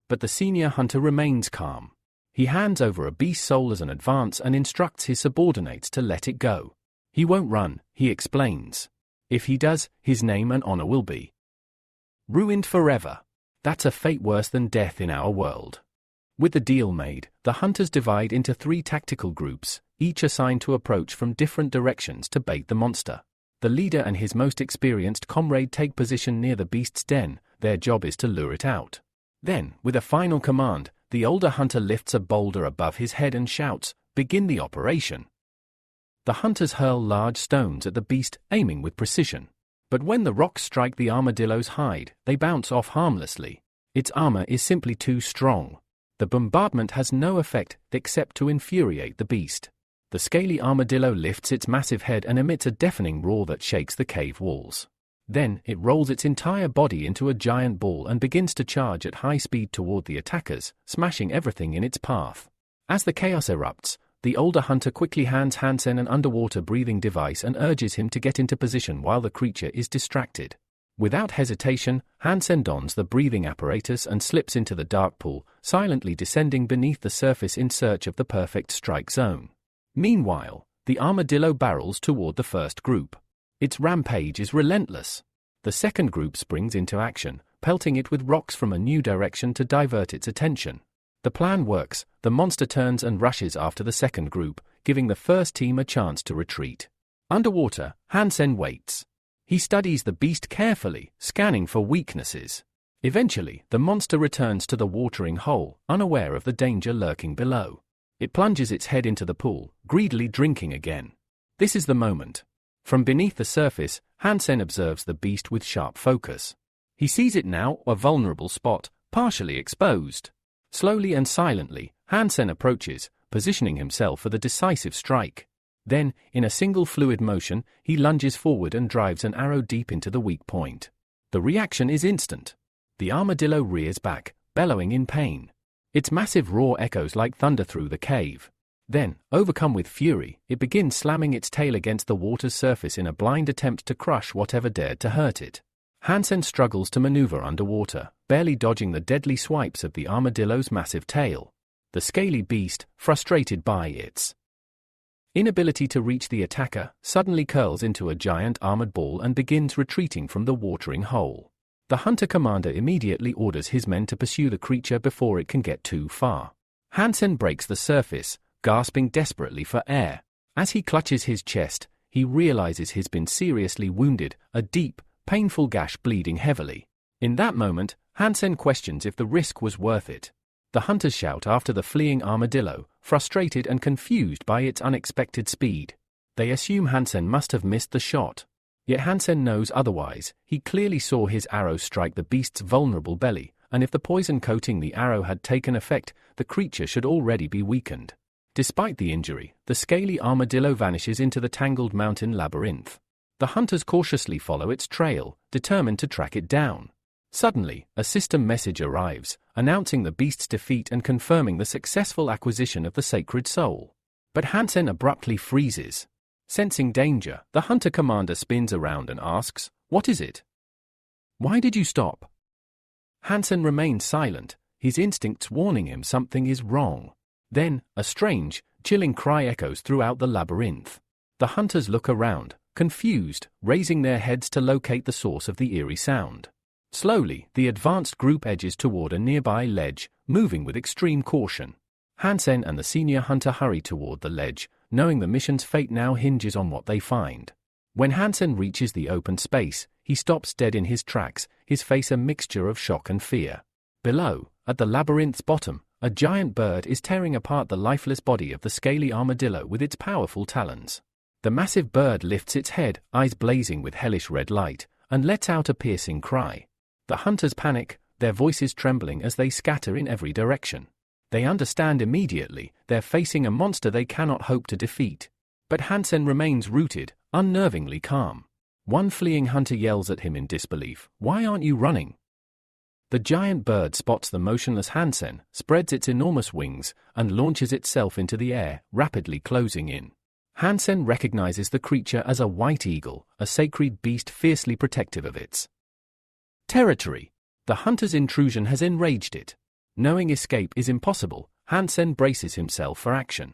But the senior hunter remains calm. He hands over a beast soul as an advance and instructs his subordinates to let it go. He won't run, he explains. If he does, his name and honor will be ruined forever. That's a fate worse than death in our world. With the deal made, the hunters divide into 3 tactical groups, each assigned to approach from different directions to bait the monster. The leader and his most experienced comrade take position near the beast's den. Their job is to lure it out. Then, with a final command, the older hunter lifts a boulder above his head and shouts, "Begin the operation." The hunters hurl large stones at the beast, aiming with precision. But when the rocks strike the armadillo's hide, they bounce off harmlessly. Its armor is simply too strong. The bombardment has no effect except to infuriate the beast. The scaly armadillo lifts its massive head and emits a deafening roar that shakes the cave walls. Then, it rolls its entire body into a giant ball and begins to charge at high speed toward the attackers, smashing everything in its path. As the chaos erupts, the older hunter quickly hands Hansen an underwater breathing device and urges him to get into position while the creature is distracted. Without hesitation, Hansen dons the breathing apparatus and slips into the dark pool, silently descending beneath the surface in search of the perfect strike zone. Meanwhile, the armadillo barrels toward the first group. Its rampage is relentless. The second group springs into action, pelting it with rocks from a new direction to divert its attention. The plan works. The monster turns and rushes after the second group, giving the first team a chance to retreat. Underwater, Hansen waits. He studies the beast carefully, scanning for weaknesses. Eventually, the monster returns to the watering hole, unaware of the danger lurking below. It plunges its head into the pool, greedily drinking again. This is the moment. From beneath the surface, Hansen observes the beast with sharp focus. He sees it now, a vulnerable spot, partially exposed. Slowly and silently, Hansen approaches, positioning himself for the decisive strike. Then, in a single fluid motion, he lunges forward and drives an arrow deep into the weak point. The reaction is instant. The armadillo rears back, bellowing in pain. Its massive roar echoes like thunder through the cave. Then, overcome with fury, it begins slamming its tail against the water's surface in a blind attempt to crush whatever dared to hurt it. Hansen struggles to maneuver underwater, barely dodging the deadly swipes of the armadillo's massive tail. The scaly beast, frustrated by its inability to reach the attacker, suddenly curls into a giant armored ball and begins retreating from the watering hole. The hunter commander immediately orders his men to pursue the creature before it can get too far. Hansen breaks the surface, gasping desperately for air. As he clutches his chest, he realizes he's been seriously wounded, a deep, painful gash bleeding heavily. In that moment, Hansen questions if the risk was worth it. The hunters shout after the fleeing armadillo, frustrated and confused by its unexpected speed. They assume Hansen must have missed the shot. Yet Hansen knows otherwise. He clearly saw his arrow strike the beast's vulnerable belly, and if the poison coating the arrow had taken effect, the creature should already be weakened. Despite the injury, the scaly armadillo vanishes into the tangled mountain labyrinth. The hunters cautiously follow its trail, determined to track it down. Suddenly, a system message arrives, announcing the beast's defeat and confirming the successful acquisition of the sacred soul. But Hansen abruptly freezes. Sensing danger, the hunter commander spins around and asks, "What is it? Why did you stop?" Hansen remains silent, his instincts warning him something is wrong. Then, a strange, chilling cry echoes throughout the labyrinth. The hunters look around, confused, raising their heads to locate the source of the eerie sound. Slowly, the advanced group edges toward a nearby ledge, moving with extreme caution. Hansen and the senior hunter hurry toward the ledge, knowing the mission's fate now hinges on what they find. When Hansen reaches the open space, he stops dead in his tracks, his face a mixture of shock and fear. Below, at the labyrinth's bottom, a giant bird is tearing apart the lifeless body of the scaly armadillo with its powerful talons. The massive bird lifts its head, eyes blazing with hellish red light, and lets out a piercing cry. The hunters panic, their voices trembling as they scatter in every direction. They understand immediately, they're facing a monster they cannot hope to defeat. But Hansen remains rooted, unnervingly calm. One fleeing hunter yells at him in disbelief, "Why aren't you running?" The giant bird spots the motionless Hansen, spreads its enormous wings, and launches itself into the air, rapidly closing in. Hansen recognizes the creature as a white eagle, a sacred beast fiercely protective of its territory. The hunter's intrusion has enraged it. Knowing escape is impossible, Hansen braces himself for action.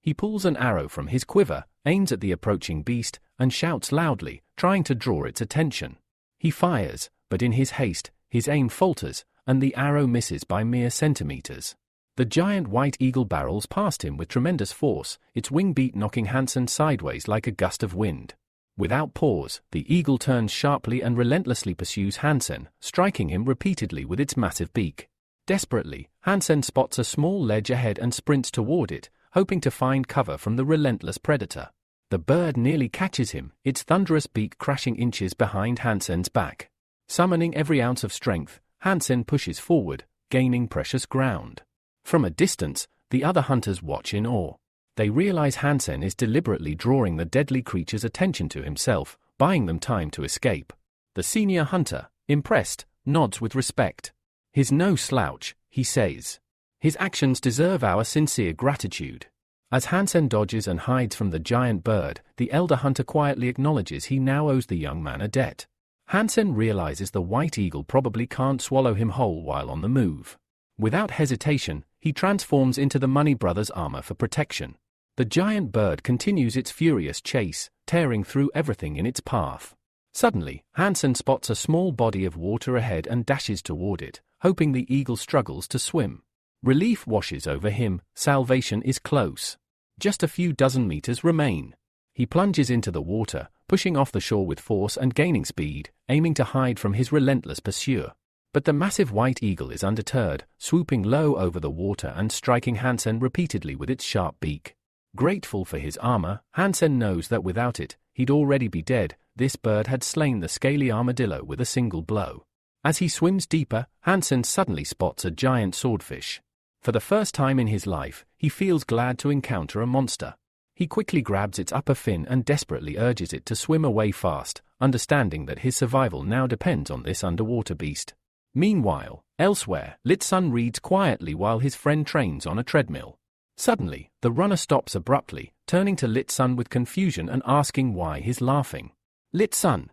He pulls an arrow from his quiver, aims at the approaching beast, and shouts loudly, trying to draw its attention. He fires, but in his haste, his aim falters, and the arrow misses by mere centimeters. The giant white eagle barrels past him with tremendous force, its wing beat knocking Hansen sideways like a gust of wind. Without pause, the eagle turns sharply and relentlessly pursues Hansen, striking him repeatedly with its massive beak. Desperately, Hansen spots a small ledge ahead and sprints toward it, hoping to find cover from the relentless predator. The bird nearly catches him, its thunderous beak crashing inches behind Hansen's back. Summoning every ounce of strength, Hansen pushes forward, gaining precious ground. From a distance, the other hunters watch in awe. They realize Hansen is deliberately drawing the deadly creature's attention to himself, buying them time to escape. The senior hunter, impressed, nods with respect. "He's no slouch," he says. "His actions deserve our sincere gratitude." As Hansen dodges and hides from the giant bird, the elder hunter quietly acknowledges he now owes the young man a debt. Hansen realizes the white eagle probably can't swallow him whole while on the move. Without hesitation, he transforms into the Money Brothers' armor for protection. The giant bird continues its furious chase, tearing through everything in its path. Suddenly, Hansen spots a small body of water ahead and dashes toward it, hoping the eagle struggles to swim. Relief washes over him, salvation is close. Just a few dozen meters remain. He plunges into the water, pushing off the shore with force and gaining speed, aiming to hide from his relentless pursuer. But the massive white eagle is undeterred, swooping low over the water and striking Hansen repeatedly with its sharp beak. Grateful for his armor, Hansen knows that without it, he'd already be dead. This bird had slain the scaly armadillo with a single blow. As he swims deeper, Hansen suddenly spots a giant swordfish. For the first time in his life, he feels glad to encounter a monster. He quickly grabs its upper fin and desperately urges it to swim away fast, understanding that his survival now depends on this underwater beast. Meanwhile, elsewhere, Lit-sun reads quietly while his friend trains on a treadmill. Suddenly, the runner stops abruptly, turning to Lit-sun with confusion and asking why he's laughing. Lit-sun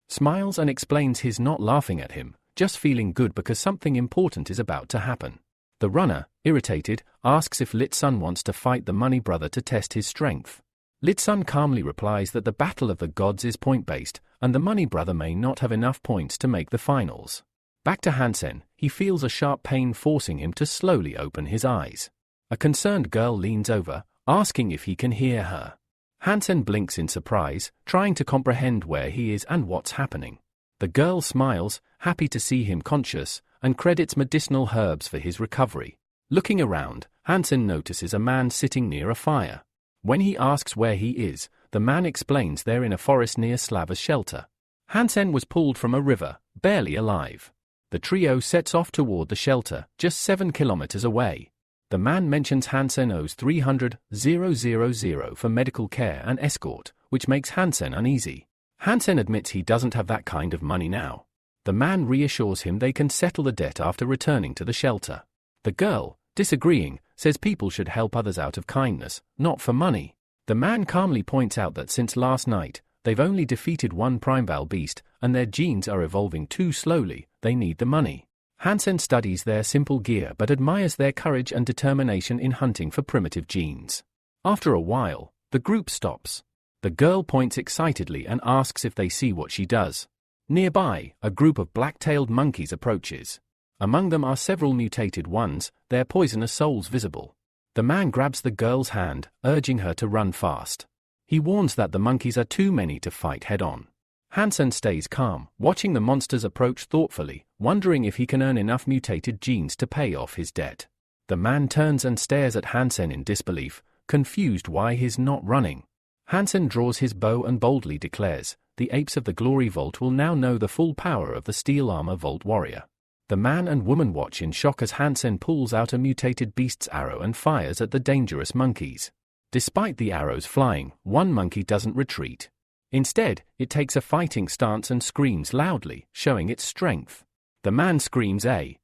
smiles and explains he's not laughing at him, just feeling good because something important is about to happen. The runner, irritated, asks if Lit-sun wants to fight the money brother to test his strength. Lit-sun calmly replies that the battle of the gods is point-based, and the money brother may not have enough points to make the finals. Back to Hansen, he feels a sharp pain forcing him to slowly open his eyes. A concerned girl leans over, asking if he can hear her. Hansen blinks in surprise, trying to comprehend where he is and what's happening. The girl smiles, happy to see him conscious, and credits medicinal herbs for his recovery. Looking around, Hansen notices a man sitting near a fire. When he asks where he is, the man explains they're in a forest near Slava's shelter. Hansen was pulled from a river, barely alive. The trio sets off toward the shelter, just 7 kilometers away. The man mentions Hansen owes 300,000 for medical care and escort, which makes Hansen uneasy. Hansen admits he doesn't have that kind of money now. The man reassures him they can settle the debt after returning to the shelter. The girl, disagreeing, says people should help others out of kindness, not for money. The man calmly points out that since last night, they've only defeated one primeval beast, and their genes are evolving too slowly, they need the money. Hansen studies their simple gear but admires their courage and determination in hunting for primitive genes. After a while, the group stops. The girl points excitedly and asks if they see what she does. Nearby, a group of black-tailed monkeys approaches. Among them are several mutated ones, their poisonous souls visible. The man grabs the girl's hand, urging her to run fast. He warns that the monkeys are too many to fight head-on. Hansen stays calm, watching the monsters approach thoughtfully, wondering if he can earn enough mutated genes to pay off his debt. The man turns and stares at Hansen in disbelief, confused why he's not running. Hansen draws his bow and boldly declares, "The apes of the Glory Vault will now know the full power of the Steel Armor Vault Warrior." The man and woman watch in shock as Hansen pulls out a mutated beast's arrow and fires at the dangerous monkeys. Despite the arrows flying, one monkey doesn't retreat. Instead, it takes a fighting stance and screams loudly, showing its strength. The man screams a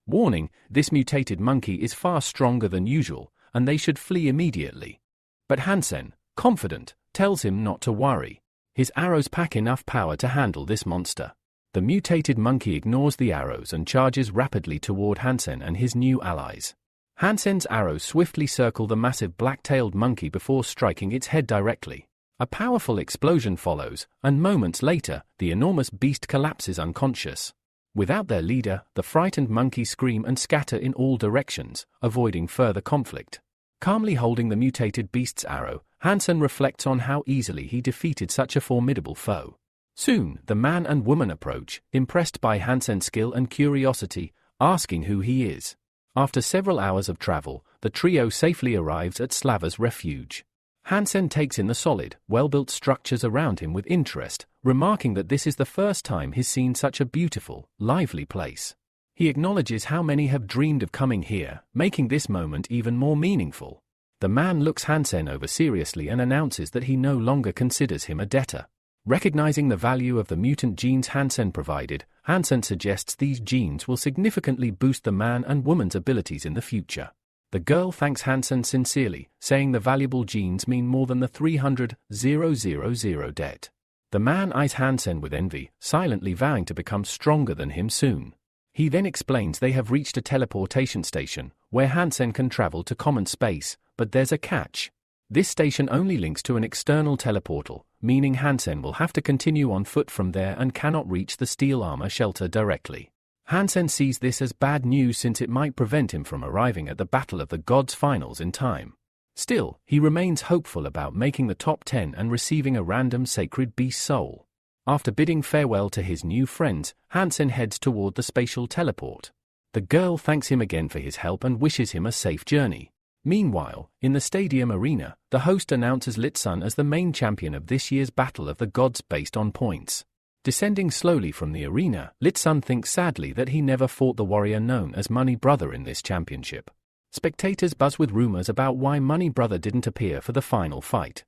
warning, this mutated monkey is far stronger than usual, and they should flee immediately. But Hansen, confident, tells him not to worry. His arrows pack enough power to handle this monster. The mutated monkey ignores the arrows and charges rapidly toward Hansen and his new allies. Hansen's arrows swiftly circle the massive black-tailed monkey before striking its head directly. A powerful explosion follows, and moments later, the enormous beast collapses unconscious. Without their leader, the frightened monkeys scream and scatter in all directions, avoiding further conflict. Calmly holding the mutated beast's arrow, Hansen reflects on how easily he defeated such a formidable foe. Soon, the man and woman approach, impressed by Hansen's skill and curiosity, asking who he is. After several hours of travel, the trio safely arrives at Slava's refuge. Hansen takes in the solid, well-built structures around him with interest, remarking that this is the first time he's seen such a beautiful, lively place. He acknowledges how many have dreamed of coming here, making this moment even more meaningful. The man looks Hansen over seriously and announces that he no longer considers him a debtor. Recognizing the value of the mutant genes Hansen provided, Hansen suggests these genes will significantly boost the man and woman's abilities in the future. The girl thanks Hansen sincerely, saying the valuable genes mean more than the 300,000 debt. The man eyes Hansen with envy, silently vowing to become stronger than him soon. He then explains they have reached a teleportation station, where Hansen can travel to common space, but there's a catch. This station only links to an external teleportal, meaning Hansen will have to continue on foot from there and cannot reach the steel armor shelter directly. Hansen sees this as bad news since it might prevent him from arriving at the Battle of the Gods finals in time. Still, he remains hopeful about making the top 10 and receiving a random sacred beast soul. After bidding farewell to his new friends, Hansen heads toward the spatial teleport. The girl thanks him again for his help and wishes him a safe journey. Meanwhile, in the stadium arena, the host announces Lit-sun as the main champion of this year's Battle of the Gods based on points. Descending slowly from the arena, Lit-sun thinks sadly that he never fought the warrior known as Money Brother in this championship. Spectators buzz with rumors about why Money Brother didn't appear for the final fight.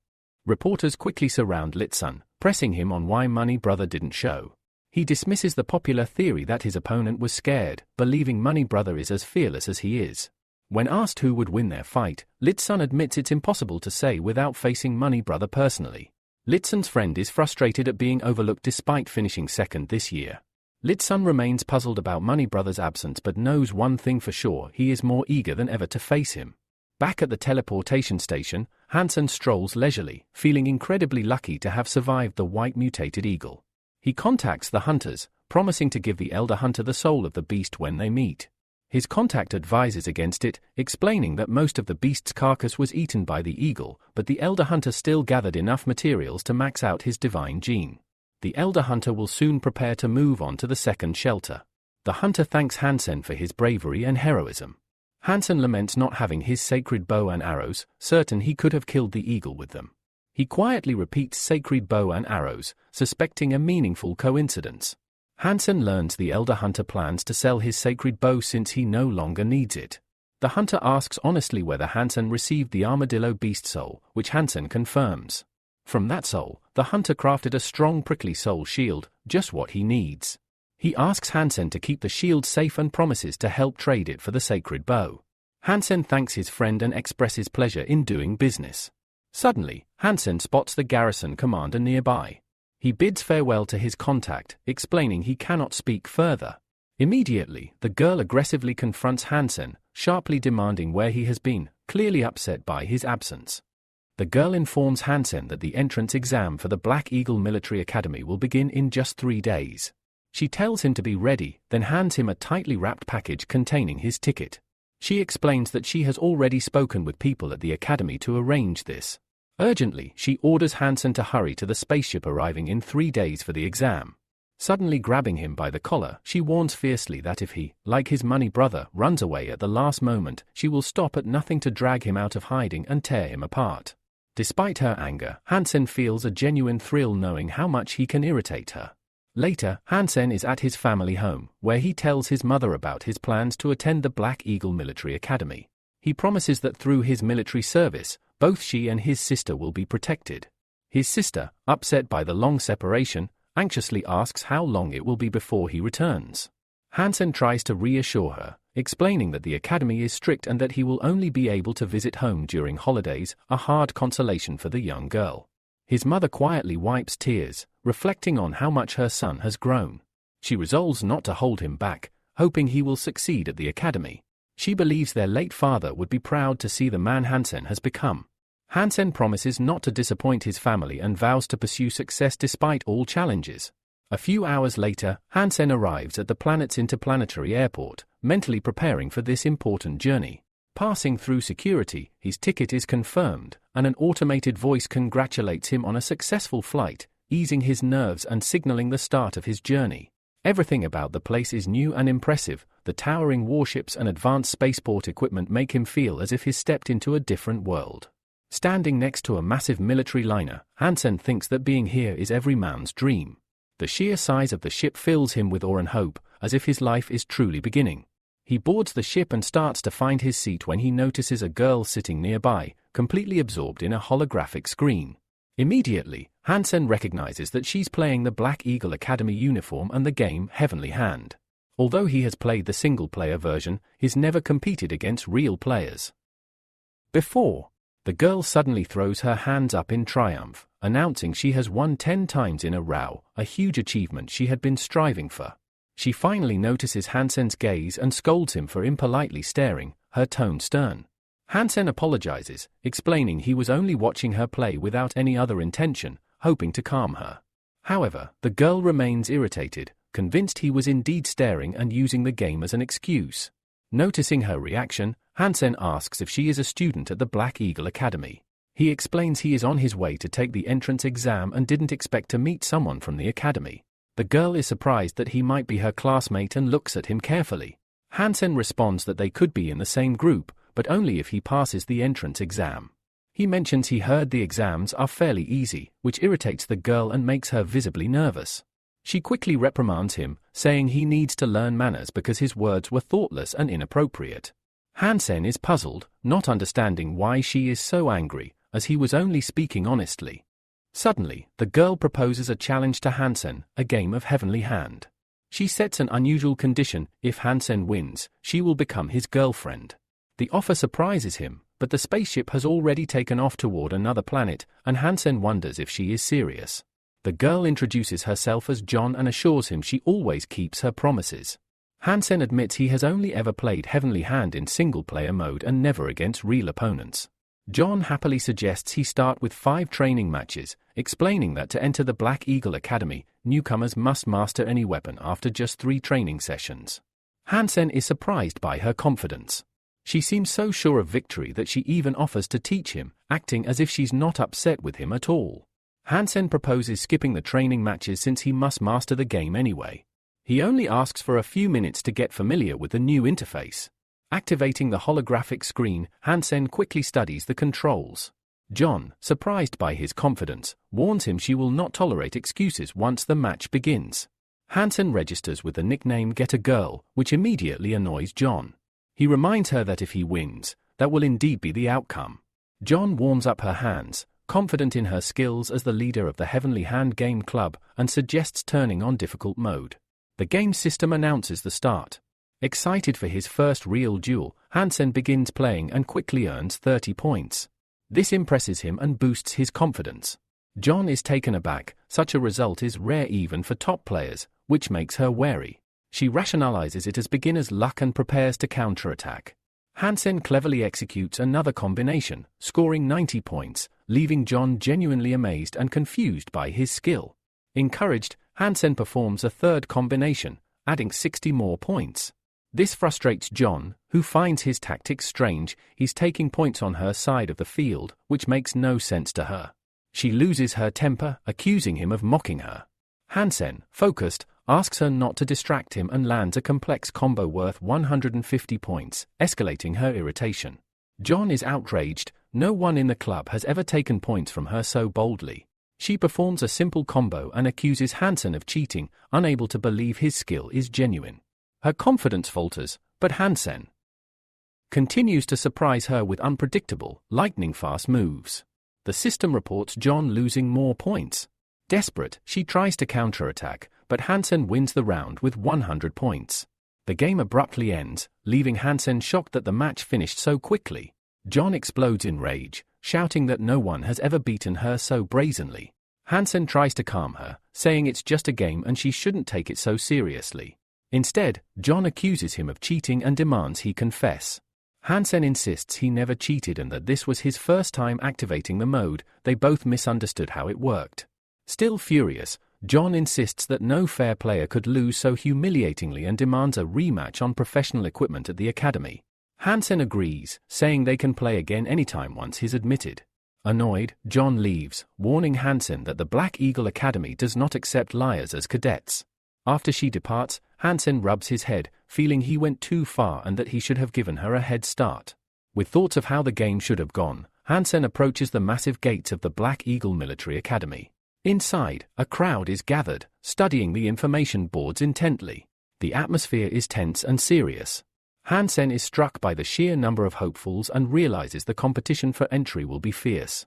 Reporters quickly surround Lit-sun, pressing him on why Money Brother didn't show. He dismisses the popular theory that his opponent was scared, believing Money Brother is as fearless as he is. When asked who would win their fight, Lit-sun admits it's impossible to say without facing Money Brother personally. Lit-sun's friend is frustrated at being overlooked despite finishing second this year. Litsun remains puzzled about Money Brother's absence but knows one thing for sure: he is more eager than ever to face him. Back at the teleportation station, Hansen strolls leisurely, feeling incredibly lucky to have survived the white mutated eagle. He contacts the hunters, promising to give the elder hunter the soul of the beast when they meet. His contact advises against it, explaining that most of the beast's carcass was eaten by the eagle, but the elder hunter still gathered enough materials to max out his divine gene. The elder hunter will soon prepare to move on to the second shelter. The hunter thanks Hansen for his bravery and heroism. Hansen laments not having his sacred bow and arrows, certain he could have killed the eagle with them. He quietly repeats sacred bow and arrows, suspecting a meaningful coincidence. Hansen learns the elder hunter plans to sell his sacred bow since he no longer needs it. The hunter asks honestly whether Hansen received the armadillo beast soul, which Hansen confirms. From that soul, the hunter crafted a strong prickly soul shield, just what he needs. He asks Hansen to keep the shield safe and promises to help trade it for the sacred bow. Hansen thanks his friend and expresses pleasure in doing business. Suddenly, Hansen spots the garrison commander nearby. He bids farewell to his contact, explaining he cannot speak further. Immediately, the girl aggressively confronts Hansen, sharply demanding where he has been, clearly upset by his absence. The girl informs Hansen that the entrance exam for the Black Eagle Military Academy will begin in just 3 days. She tells him to be ready, then hands him a tightly wrapped package containing his ticket. She explains that she has already spoken with people at the academy to arrange this. Urgently, she orders Hansen to hurry to the spaceship arriving in 3 days for the exam. Suddenly grabbing him by the collar, she warns fiercely that if he, like his money brother, runs away at the last moment, she will stop at nothing to drag him out of hiding and tear him apart. Despite her anger, Hansen feels a genuine thrill knowing how much he can irritate her. Later, Hansen is at his family home, where he tells his mother about his plans to attend the Black Eagle Military Academy. He promises that through his military service, both she and his sister will be protected. His sister, upset by the long separation, anxiously asks how long it will be before he returns. Hansen tries to reassure her, explaining that the academy is strict and that he will only be able to visit home during holidays, a hard consolation for the young girl. His mother quietly wipes tears, reflecting on how much her son has grown. She resolves not to hold him back, hoping he will succeed at the academy. She believes their late father would be proud to see the man Hansen has become. Hansen promises not to disappoint his family and vows to pursue success despite all challenges. A few hours later, Hansen arrives at the planet's interplanetary airport, mentally preparing for this important journey. Passing through security, his ticket is confirmed, and an automated voice congratulates him on a successful flight, easing his nerves and signaling the start of his journey. Everything about the place is new and impressive. The towering warships and advanced spaceport equipment make him feel as if he's stepped into a different world. Standing next to a massive military liner, Hansen thinks that being here is every man's dream. The sheer size of the ship fills him with awe and hope, as if his life is truly beginning. He boards the ship and starts to find his seat when he notices a girl sitting nearby, completely absorbed in a holographic screen. Immediately, Hansen recognizes that she's playing the Black Eagle Academy uniform and the game Heavenly Hand. Although he has played the single-player version, he's never competed against real players before. The girl suddenly throws her hands up in triumph, announcing she has won 10 times in a row, a huge achievement she had been striving for. She finally notices Hansen's gaze and scolds him for impolitely staring, her tone stern. Hansen apologizes, explaining he was only watching her play without any other intention, hoping to calm her. However, the girl remains irritated, convinced he was indeed staring and using the game as an excuse. Noticing her reaction, Hansen asks if she is a student at the Black Eagle Academy. He explains he is on his way to take the entrance exam and didn't expect to meet someone from the academy. The girl is surprised that he might be her classmate and looks at him carefully. Hansen responds that they could be in the same group, but only if he passes the entrance exam. He mentions he heard the exams are fairly easy, which irritates the girl and makes her visibly nervous. She quickly reprimands him, saying he needs to learn manners because his words were thoughtless and inappropriate. Hansen is puzzled, not understanding why she is so angry, as he was only speaking honestly. Suddenly, the girl proposes a challenge to Hansen, a game of Heavenly Hand. She sets an unusual condition: if Hansen wins, she will become his girlfriend. The offer surprises him, but the spaceship has already taken off toward another planet, and Hansen wonders if she is serious. The girl introduces herself as John and assures him she always keeps her promises. Hansen admits he has only ever played Heavenly Hand in single-player mode and never against real opponents. John happily suggests he start with 5 training matches, explaining that to enter the Black Eagle Academy, newcomers must master any weapon after just 3 training sessions. Hansen is surprised by her confidence. She seems so sure of victory that she even offers to teach him, acting as if she's not upset with him at all. Hansen proposes skipping the training matches since he must master the game anyway. He only asks for a few minutes to get familiar with the new interface. Activating the holographic screen, Hansen quickly studies the controls. John, surprised by his confidence, warns him she will not tolerate excuses once the match begins. Hansen registers with the nickname Get a Girl, which immediately annoys John. He reminds her that if he wins, that will indeed be the outcome. John warms up her hands, confident in her skills as the leader of the Heavenly Hand Game Club, and suggests turning on difficult mode. The game system announces the start. Excited for his first real duel, Hansen begins playing and quickly earns 30 points. This impresses him and boosts his confidence. John is taken aback, such a result is rare even for top players, which makes her wary. She rationalizes it as beginner's luck and prepares to counterattack. Hansen cleverly executes another combination, scoring 90 points, leaving John genuinely amazed and confused by his skill. Encouraged, Hansen performs a third combination, adding 60 more points. This frustrates John, who finds his tactics strange. He's taking points on her side of the field, which makes no sense to her. She loses her temper, accusing him of mocking her. Hansen, focused, asks her not to distract him and lands a complex combo worth 150 points, escalating her irritation. John is outraged. No one in the club has ever taken points from her so boldly. She performs a simple combo and accuses Hansen of cheating, unable to believe his skill is genuine. Her confidence falters, but Hansen continues to surprise her with unpredictable, lightning-fast moves. The system reports John losing more points. Desperate, she tries to counterattack, but Hansen wins the round with 100 points. The game abruptly ends, leaving Hansen shocked that the match finished so quickly. John explodes in rage, shouting that no one has ever beaten her so brazenly. Hansen tries to calm her, saying it's just a game and she shouldn't take it so seriously. Instead, John accuses him of cheating and demands he confess. Hansen insists he never cheated and that this was his first time activating the mode. They both misunderstood how it worked. Still furious, John insists that no fair player could lose so humiliatingly and demands a rematch on professional equipment at the academy. Hansen agrees, saying they can play again anytime once he's admitted. Annoyed, John leaves, warning Hansen that the Black Eagle Academy does not accept liars as cadets. After she departs, Hansen rubs his head, feeling he went too far and that he should have given her a head start. With thoughts of how the game should have gone, Hansen approaches the massive gates of the Black Eagle Military Academy. Inside, a crowd is gathered, studying the information boards intently. The atmosphere is tense and serious. Hansen is struck by the sheer number of hopefuls and realizes the competition for entry will be fierce.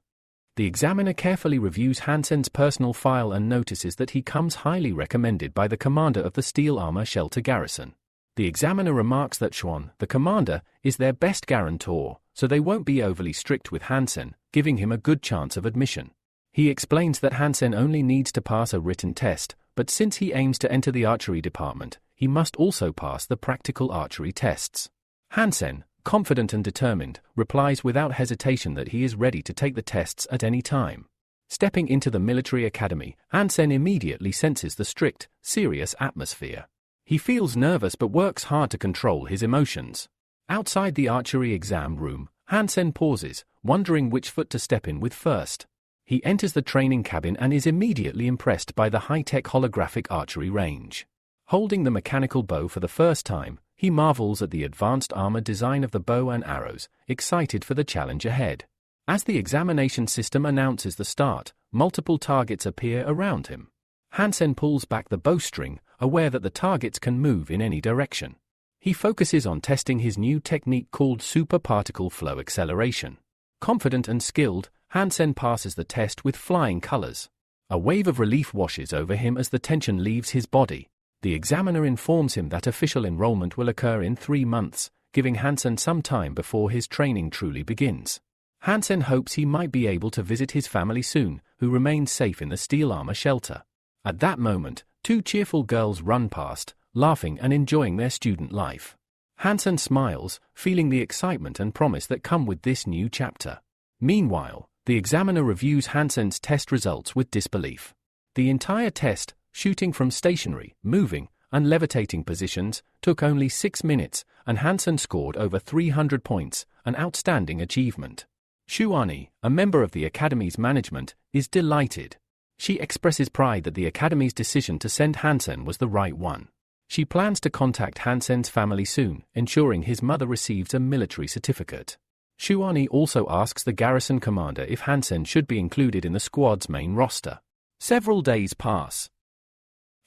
The examiner carefully reviews Hansen's personal file and notices that he comes highly recommended by the commander of the Steel Armor Shelter Garrison. The examiner remarks that Schwan, the commander, is their best guarantor, so they won't be overly strict with Hansen, giving him a good chance of admission. He explains that Hansen only needs to pass a written test, but since he aims to enter the archery department, he must also pass the practical archery tests. Hansen, confident and determined, replies without hesitation that he is ready to take the tests at any time. Stepping into the military academy, Hansen immediately senses the strict, serious atmosphere. He feels nervous but works hard to control his emotions. Outside the archery exam room, Hansen pauses, wondering which foot to step in with first. He enters the training cabin and is immediately impressed by the high-tech holographic archery range. Holding the mechanical bow for the first time, he marvels at the advanced armor design of the bow and arrows, excited for the challenge ahead. As the examination system announces the start, multiple targets appear around him. Hansen pulls back the bowstring, aware that the targets can move in any direction. He focuses on testing his new technique called super particle flow acceleration. Confident and skilled, Hansen passes the test with flying colors. A wave of relief washes over him as the tension leaves his body. The examiner informs him that official enrollment will occur in 3 months, giving Hansen some time before his training truly begins. Hansen hopes he might be able to visit his family soon, who remain safe in the steel armor shelter. At that moment, two cheerful girls run past, laughing and enjoying their student life. Hansen smiles, feeling the excitement and promise that come with this new chapter. Meanwhile, the examiner reviews Hansen's test results with disbelief. The entire test, shooting from stationary, moving, and levitating positions, took only 6 minutes, and Hansen scored over 300 points, an outstanding achievement. Shuani, a member of the Academy's management, is delighted. She expresses pride that the Academy's decision to send Hansen was the right one. She plans to contact Hansen's family soon, ensuring his mother receives a military certificate. Shuani also asks the garrison commander if Hansen should be included in the squad's main roster. Several days pass,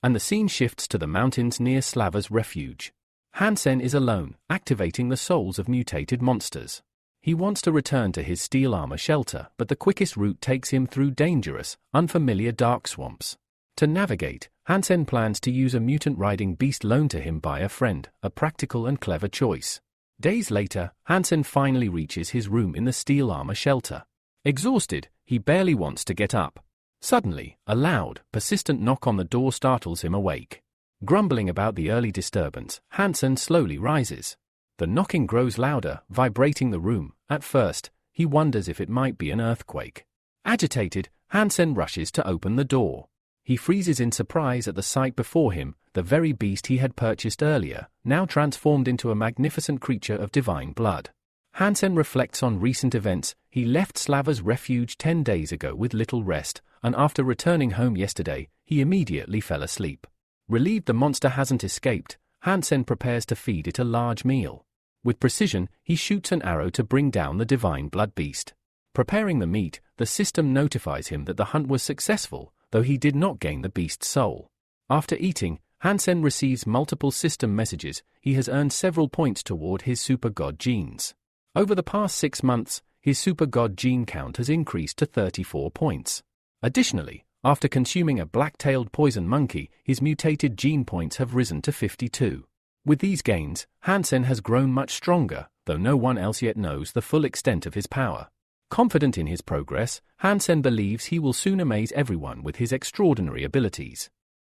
and the scene shifts to the mountains near Slava's refuge. Hansen is alone, activating the souls of mutated monsters. He wants to return to his steel armor shelter, but the quickest route takes him through dangerous, unfamiliar dark swamps. To navigate, Hansen plans to use a mutant-riding beast loaned to him by a friend, a practical and clever choice. Days later, Hansen finally reaches his room in the steel armor shelter. Exhausted, he barely wants to get up. Suddenly, a loud, persistent knock on the door startles him awake. Grumbling about the early disturbance, Hansen slowly rises. The knocking grows louder, vibrating the room. At first, he wonders if it might be an earthquake. Agitated, Hansen rushes to open the door. He freezes in surprise at the sight before him, the very beast he had purchased earlier, now transformed into a magnificent creature of divine blood. Hansen reflects on recent events. He left Slava's refuge 10 days ago with little rest, and after returning home yesterday, he immediately fell asleep. Relieved the monster hasn't escaped, Hansen prepares to feed it a large meal. With precision, he shoots an arrow to bring down the divine blood beast. Preparing the meat, the system notifies him that the hunt was successful, though he did not gain the beast's soul. After eating, Hansen receives multiple system messages. He has earned several points toward his super god genes. Over the past 6 months, his super god gene count has increased to 34 points. Additionally, after consuming a black-tailed poison monkey, his mutated gene points have risen to 52. With these gains, Hansen has grown much stronger, though no one else yet knows the full extent of his power. Confident in his progress, Hansen believes he will soon amaze everyone with his extraordinary abilities.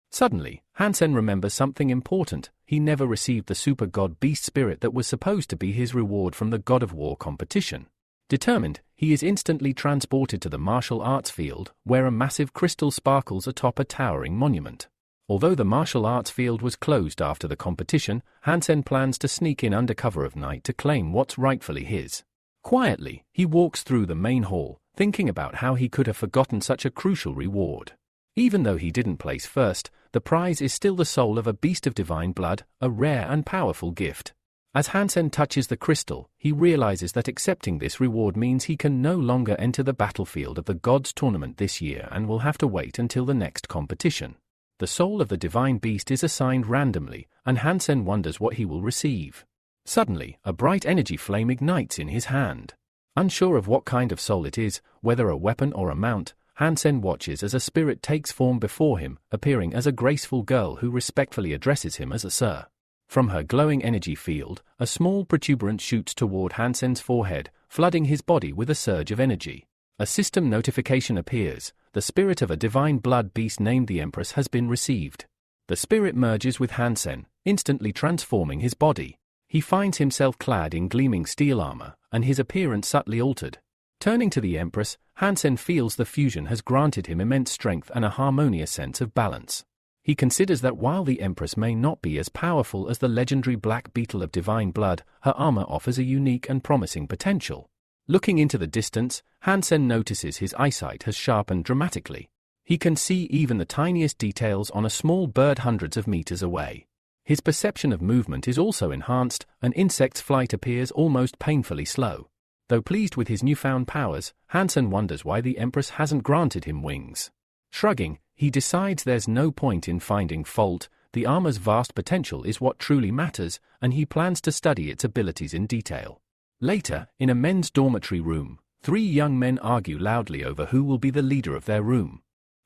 Suddenly, Hansen remembers something important. He never received the super god beast spirit that was supposed to be his reward from the God of War competition. Determined, he is instantly transported to the martial arts field, where a massive crystal sparkles atop a towering monument. Although the martial arts field was closed after the competition, Hansen plans to sneak in under cover of night to claim what's rightfully his. Quietly, he walks through the main hall, thinking about how he could have forgotten such a crucial reward. Even though he didn't place first, the prize is still the soul of a beast of divine blood, a rare and powerful gift. As Hansen touches the crystal, he realizes that accepting this reward means he can no longer enter the battlefield of the gods tournament this year and will have to wait until the next competition. The soul of the divine beast is assigned randomly, and Hansen wonders what he will receive. Suddenly, a bright energy flame ignites in his hand. Unsure of what kind of soul it is, whether a weapon or a mount, Hansen watches as a spirit takes form before him, appearing as a graceful girl who respectfully addresses him as a sir. From her glowing energy field, a small protuberance shoots toward Hansen's forehead, flooding his body with a surge of energy. A system notification appears. The spirit of a divine blood beast named the Empress has been received. The spirit merges with Hansen, instantly transforming his body. He finds himself clad in gleaming steel armor, and his appearance subtly altered. Turning to the Empress, Hansen feels the fusion has granted him immense strength and a harmonious sense of balance. He considers that while the Empress may not be as powerful as the legendary Black Beetle of divine blood, her armor offers a unique and promising potential. Looking into the distance, Hansen notices his eyesight has sharpened dramatically. He can see even the tiniest details on a small bird hundreds of meters away. His perception of movement is also enhanced. An insect's flight appears almost painfully slow. Though pleased with his newfound powers, Hansen wonders why the Empress hasn't granted him wings. Shrugging, he decides there's no point in finding fault. The armor's vast potential is what truly matters, and he plans to study its abilities in detail. Later, in a men's dormitory room, 3 young men argue loudly over who will be the leader of their room.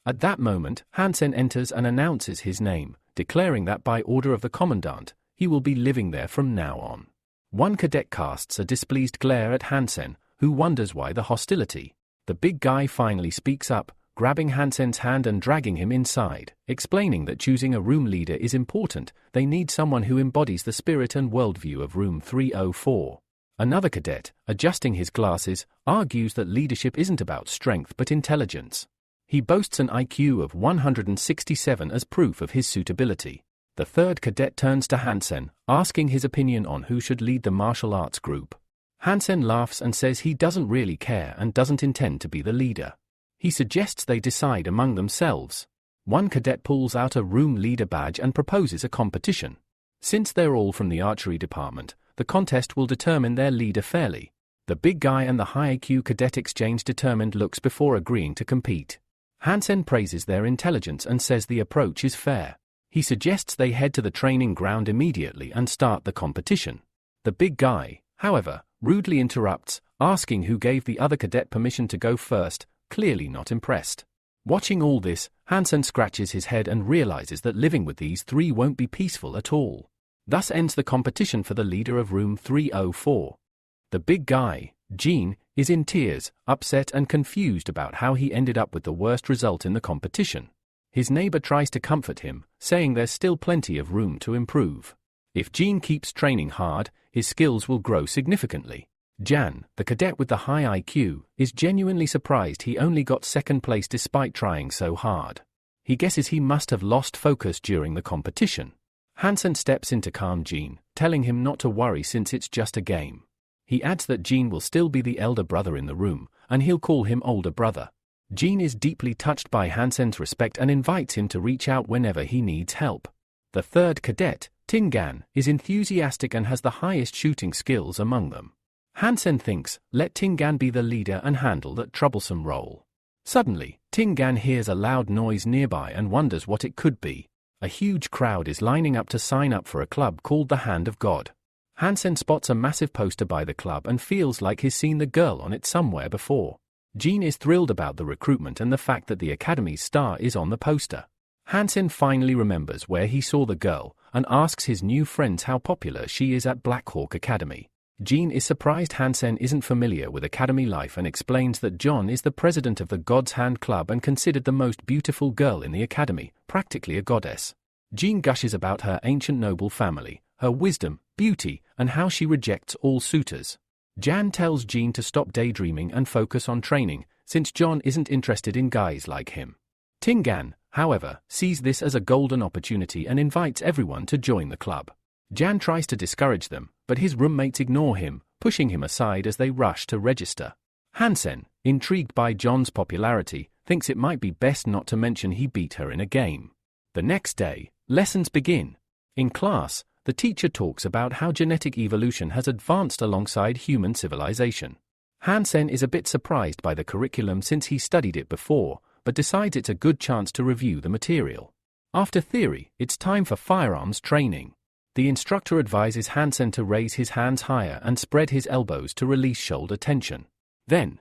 At that moment, Hansen enters and announces his name, declaring that by order of the commandant, he will be living there from now on. One cadet casts a displeased glare at Hansen, who wonders why the hostility. The big guy finally speaks up, grabbing Hansen's hand and dragging him inside, explaining that choosing a room leader is important. They need someone who embodies the spirit and worldview of room 304. Another cadet, adjusting his glasses, argues that leadership isn't about strength but intelligence. He boasts an IQ of 167 as proof of his suitability. The third cadet turns to Hansen, asking his opinion on who should lead the martial arts group. Hansen laughs and says he doesn't really care and doesn't intend to be the leader. He suggests they decide among themselves. One cadet pulls out a room leader badge and proposes a competition. Since they're all from the archery department, the contest will determine their leader fairly. The big guy and the high IQ cadet exchange determined looks before agreeing to compete. Hansen praises their intelligence and says the approach is fair. He suggests they head to the training ground immediately and start the competition. The big guy, however, rudely interrupts, asking who gave the other cadet permission to go first, clearly not impressed. Watching all this, Hansen scratches his head and realizes that living with these three won't be peaceful at all. Thus ends the competition for the leader of room 304. The big guy, Gene, is in tears, upset and confused about how he ended up with the worst result in the competition. His neighbor tries to comfort him, saying there's still plenty of room to improve. If Gene keeps training hard, his skills will grow significantly. Jan, the cadet with the high IQ, is genuinely surprised he only got second place despite trying so hard. He guesses he must have lost focus during the competition. Hansen steps in to calm Gene, telling him not to worry since it's just a game. He adds that Gene will still be the elder brother in the room, and he'll call him older brother. Gene is deeply touched by Hansen's respect and invites him to reach out whenever he needs help. The third cadet, Tingan, is enthusiastic and has the highest shooting skills among them. Hansen thinks, let Tingan be the leader and handle that troublesome role. Suddenly, Tingan hears a loud noise nearby and wonders what it could be. A huge crowd is lining up to sign up for a club called the Hand of God. Hansen spots a massive poster by the club and feels like he's seen the girl on it somewhere before. Gene is thrilled about the recruitment and the fact that the Academy's star is on the poster. Hansen finally remembers where he saw the girl and asks his new friends how popular she is at Black Hawk Academy. Gene is surprised Hansen isn't familiar with Academy life and explains that John is the president of the God's Hand Club and considered the most beautiful girl in the Academy, practically a goddess. Gene gushes about her ancient noble family, her wisdom, beauty, and how she rejects all suitors. Jan tells Gene to stop daydreaming and focus on training, since John isn't interested in guys like him. Tingan, however, sees this as a golden opportunity and invites everyone to join the club. Jan tries to discourage them, but his roommates ignore him, pushing him aside as they rush to register. Hansen, intrigued by John's popularity, thinks it might be best not to mention he beat her in a game. The next day, lessons begin. In class, the teacher talks about how genetic evolution has advanced alongside human civilization. Hansen is a bit surprised by the curriculum since he studied it before, but decides it's a good chance to review the material. After theory, it's time for firearms training. The instructor advises Hansen to raise his hands higher and spread his elbows to release shoulder tension. Then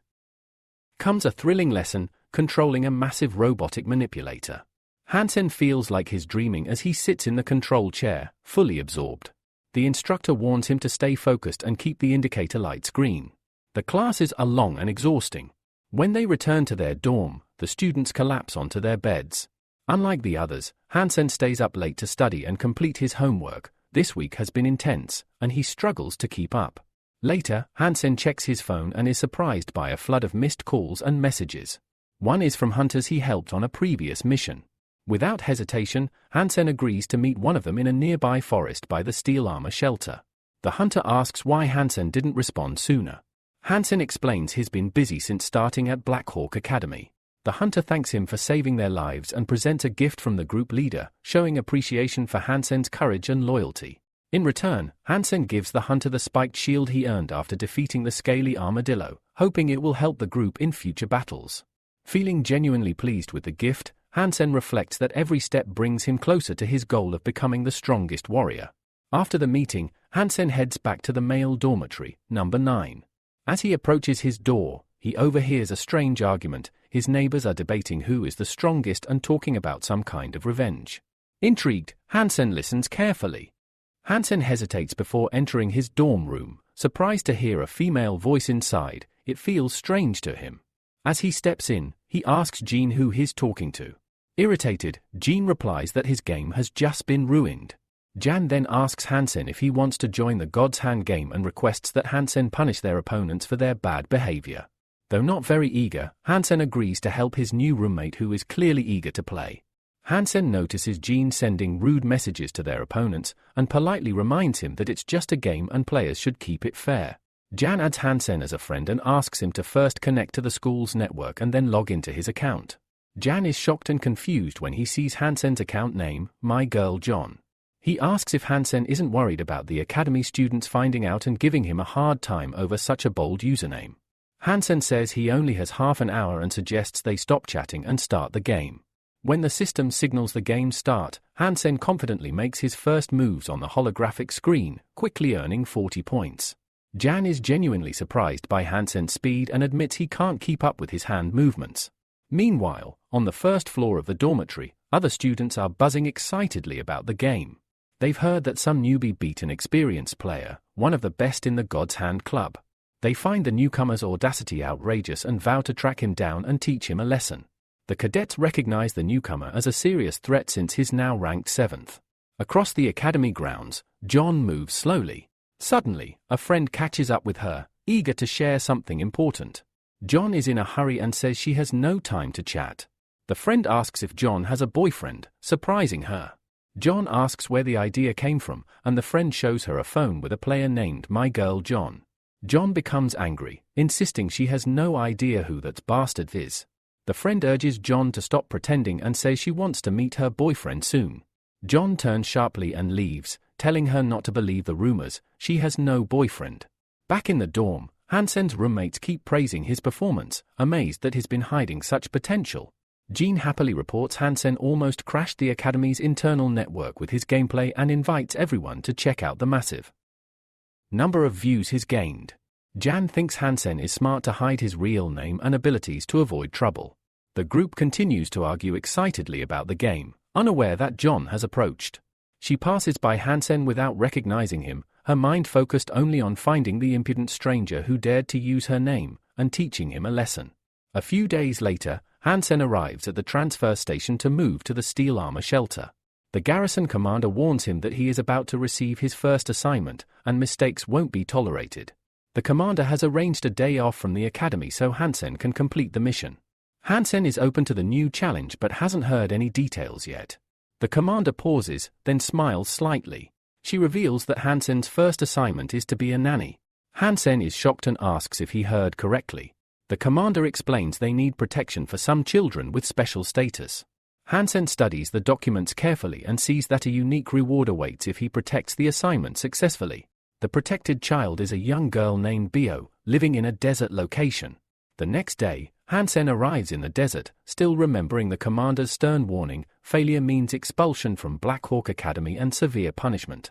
comes a thrilling lesson, controlling a massive robotic manipulator. Hansen feels like he's dreaming as he sits in the control chair, fully absorbed. The instructor warns him to stay focused and keep the indicator lights green. The classes are long and exhausting. When they return to their dorm, the students collapse onto their beds. Unlike the others, Hansen stays up late to study and complete his homework. This week has been intense, and he struggles to keep up. Later, Hansen checks his phone and is surprised by a flood of missed calls and messages. One is from hunters he helped on a previous mission. Without hesitation, Hansen agrees to meet one of them in a nearby forest by the steel armor shelter. The hunter asks why Hansen didn't respond sooner. Hansen explains he's been busy since starting at Black Hawk Academy. The hunter thanks him for saving their lives and presents a gift from the group leader, showing appreciation for Hansen's courage and loyalty. In return, Hansen gives the hunter the spiked shield he earned after defeating the scaly armadillo, hoping it will help the group in future battles. Feeling genuinely pleased with the gift, Hansen reflects that every step brings him closer to his goal of becoming the strongest warrior. After the meeting, Hansen heads back to the male dormitory, number 9. As he approaches his door, he overhears a strange argument. His neighbors are debating who is the strongest and talking about some kind of revenge. Intrigued, Hansen listens carefully. Hansen hesitates before entering his dorm room, surprised to hear a female voice inside. it feels strange to him. As he steps in, he asks Jean who he's talking to. Irritated, Jean replies that his game has just been ruined. Jan then asks Hansen if he wants to join the God's Hand game and requests that Hansen punish their opponents for their bad behavior. Though not very eager, Hansen agrees to help his new roommate who is clearly eager to play. Hansen notices Jean sending rude messages to their opponents and politely reminds him that it's just a game and players should keep it fair. Jan adds Hansen as a friend and asks him to first connect to the school's network and then log into his account. Jan is shocked and confused when he sees Hansen's account name, My Girl John. He asks if Hansen isn't worried about the academy students finding out and giving him a hard time over such a bold username. Hansen says he only has half an hour and suggests they stop chatting and start the game. When the system signals the game start, Hansen confidently makes his first moves on the holographic screen, quickly earning 40 points. Jan is genuinely surprised by Hansen's speed and admits he can't keep up with his hand movements. Meanwhile, on the first floor of the dormitory, other students are buzzing excitedly about the game. They've heard that some newbie beat an experienced player, one of the best in the God's Hand Club. They find the newcomer's audacity outrageous and vow to track him down and teach him a lesson. The cadets recognize the newcomer as a serious threat since he's now ranked 7th. Across the academy grounds, John moves slowly. Suddenly, a friend catches up with her, eager to share something important. John is in a hurry and says she has no time to chat. The friend asks if John has a boyfriend, surprising her. John asks where the idea came from, and the friend shows her a phone with a player named My Girl John. John becomes angry, insisting she has no idea who that bastard is. The friend urges John to stop pretending and says she wants to meet her boyfriend soon. John turns sharply and leaves, telling her not to believe the rumors, she has no boyfriend. Back in the dorm, Hansen's roommates keep praising his performance, amazed that he's been hiding such potential. Jean happily reports Hansen almost crashed the academy's internal network with his gameplay and invites everyone to check out the massive number of views he's gained. Jan thinks Hansen is smart to hide his real name and abilities to avoid trouble. The group continues to argue excitedly about the game, unaware that John has approached. She passes by Hansen without recognizing him, her mind focused only on finding the impudent stranger who dared to use her name and teaching him a lesson. A few days later, Hansen arrives at the transfer station to move to the steel armor shelter. The garrison commander warns him that he is about to receive his first assignment, and mistakes won't be tolerated. The commander has arranged a day off from the academy so Hansen can complete the mission. Hansen is open to the new challenge but hasn't heard any details yet. The commander pauses, then smiles slightly. She reveals that Hansen's first assignment is to be a nanny. Hansen is shocked and asks if he heard correctly. The commander explains they need protection for some children with special status. Hansen studies the documents carefully and sees that a unique reward awaits if he protects the assignment successfully. The protected child is a young girl named Bio, living in a desert location. The next day, Hansen arrives in the desert, still remembering the commander's stern warning, failure means expulsion from Black Hawk Academy and severe punishment.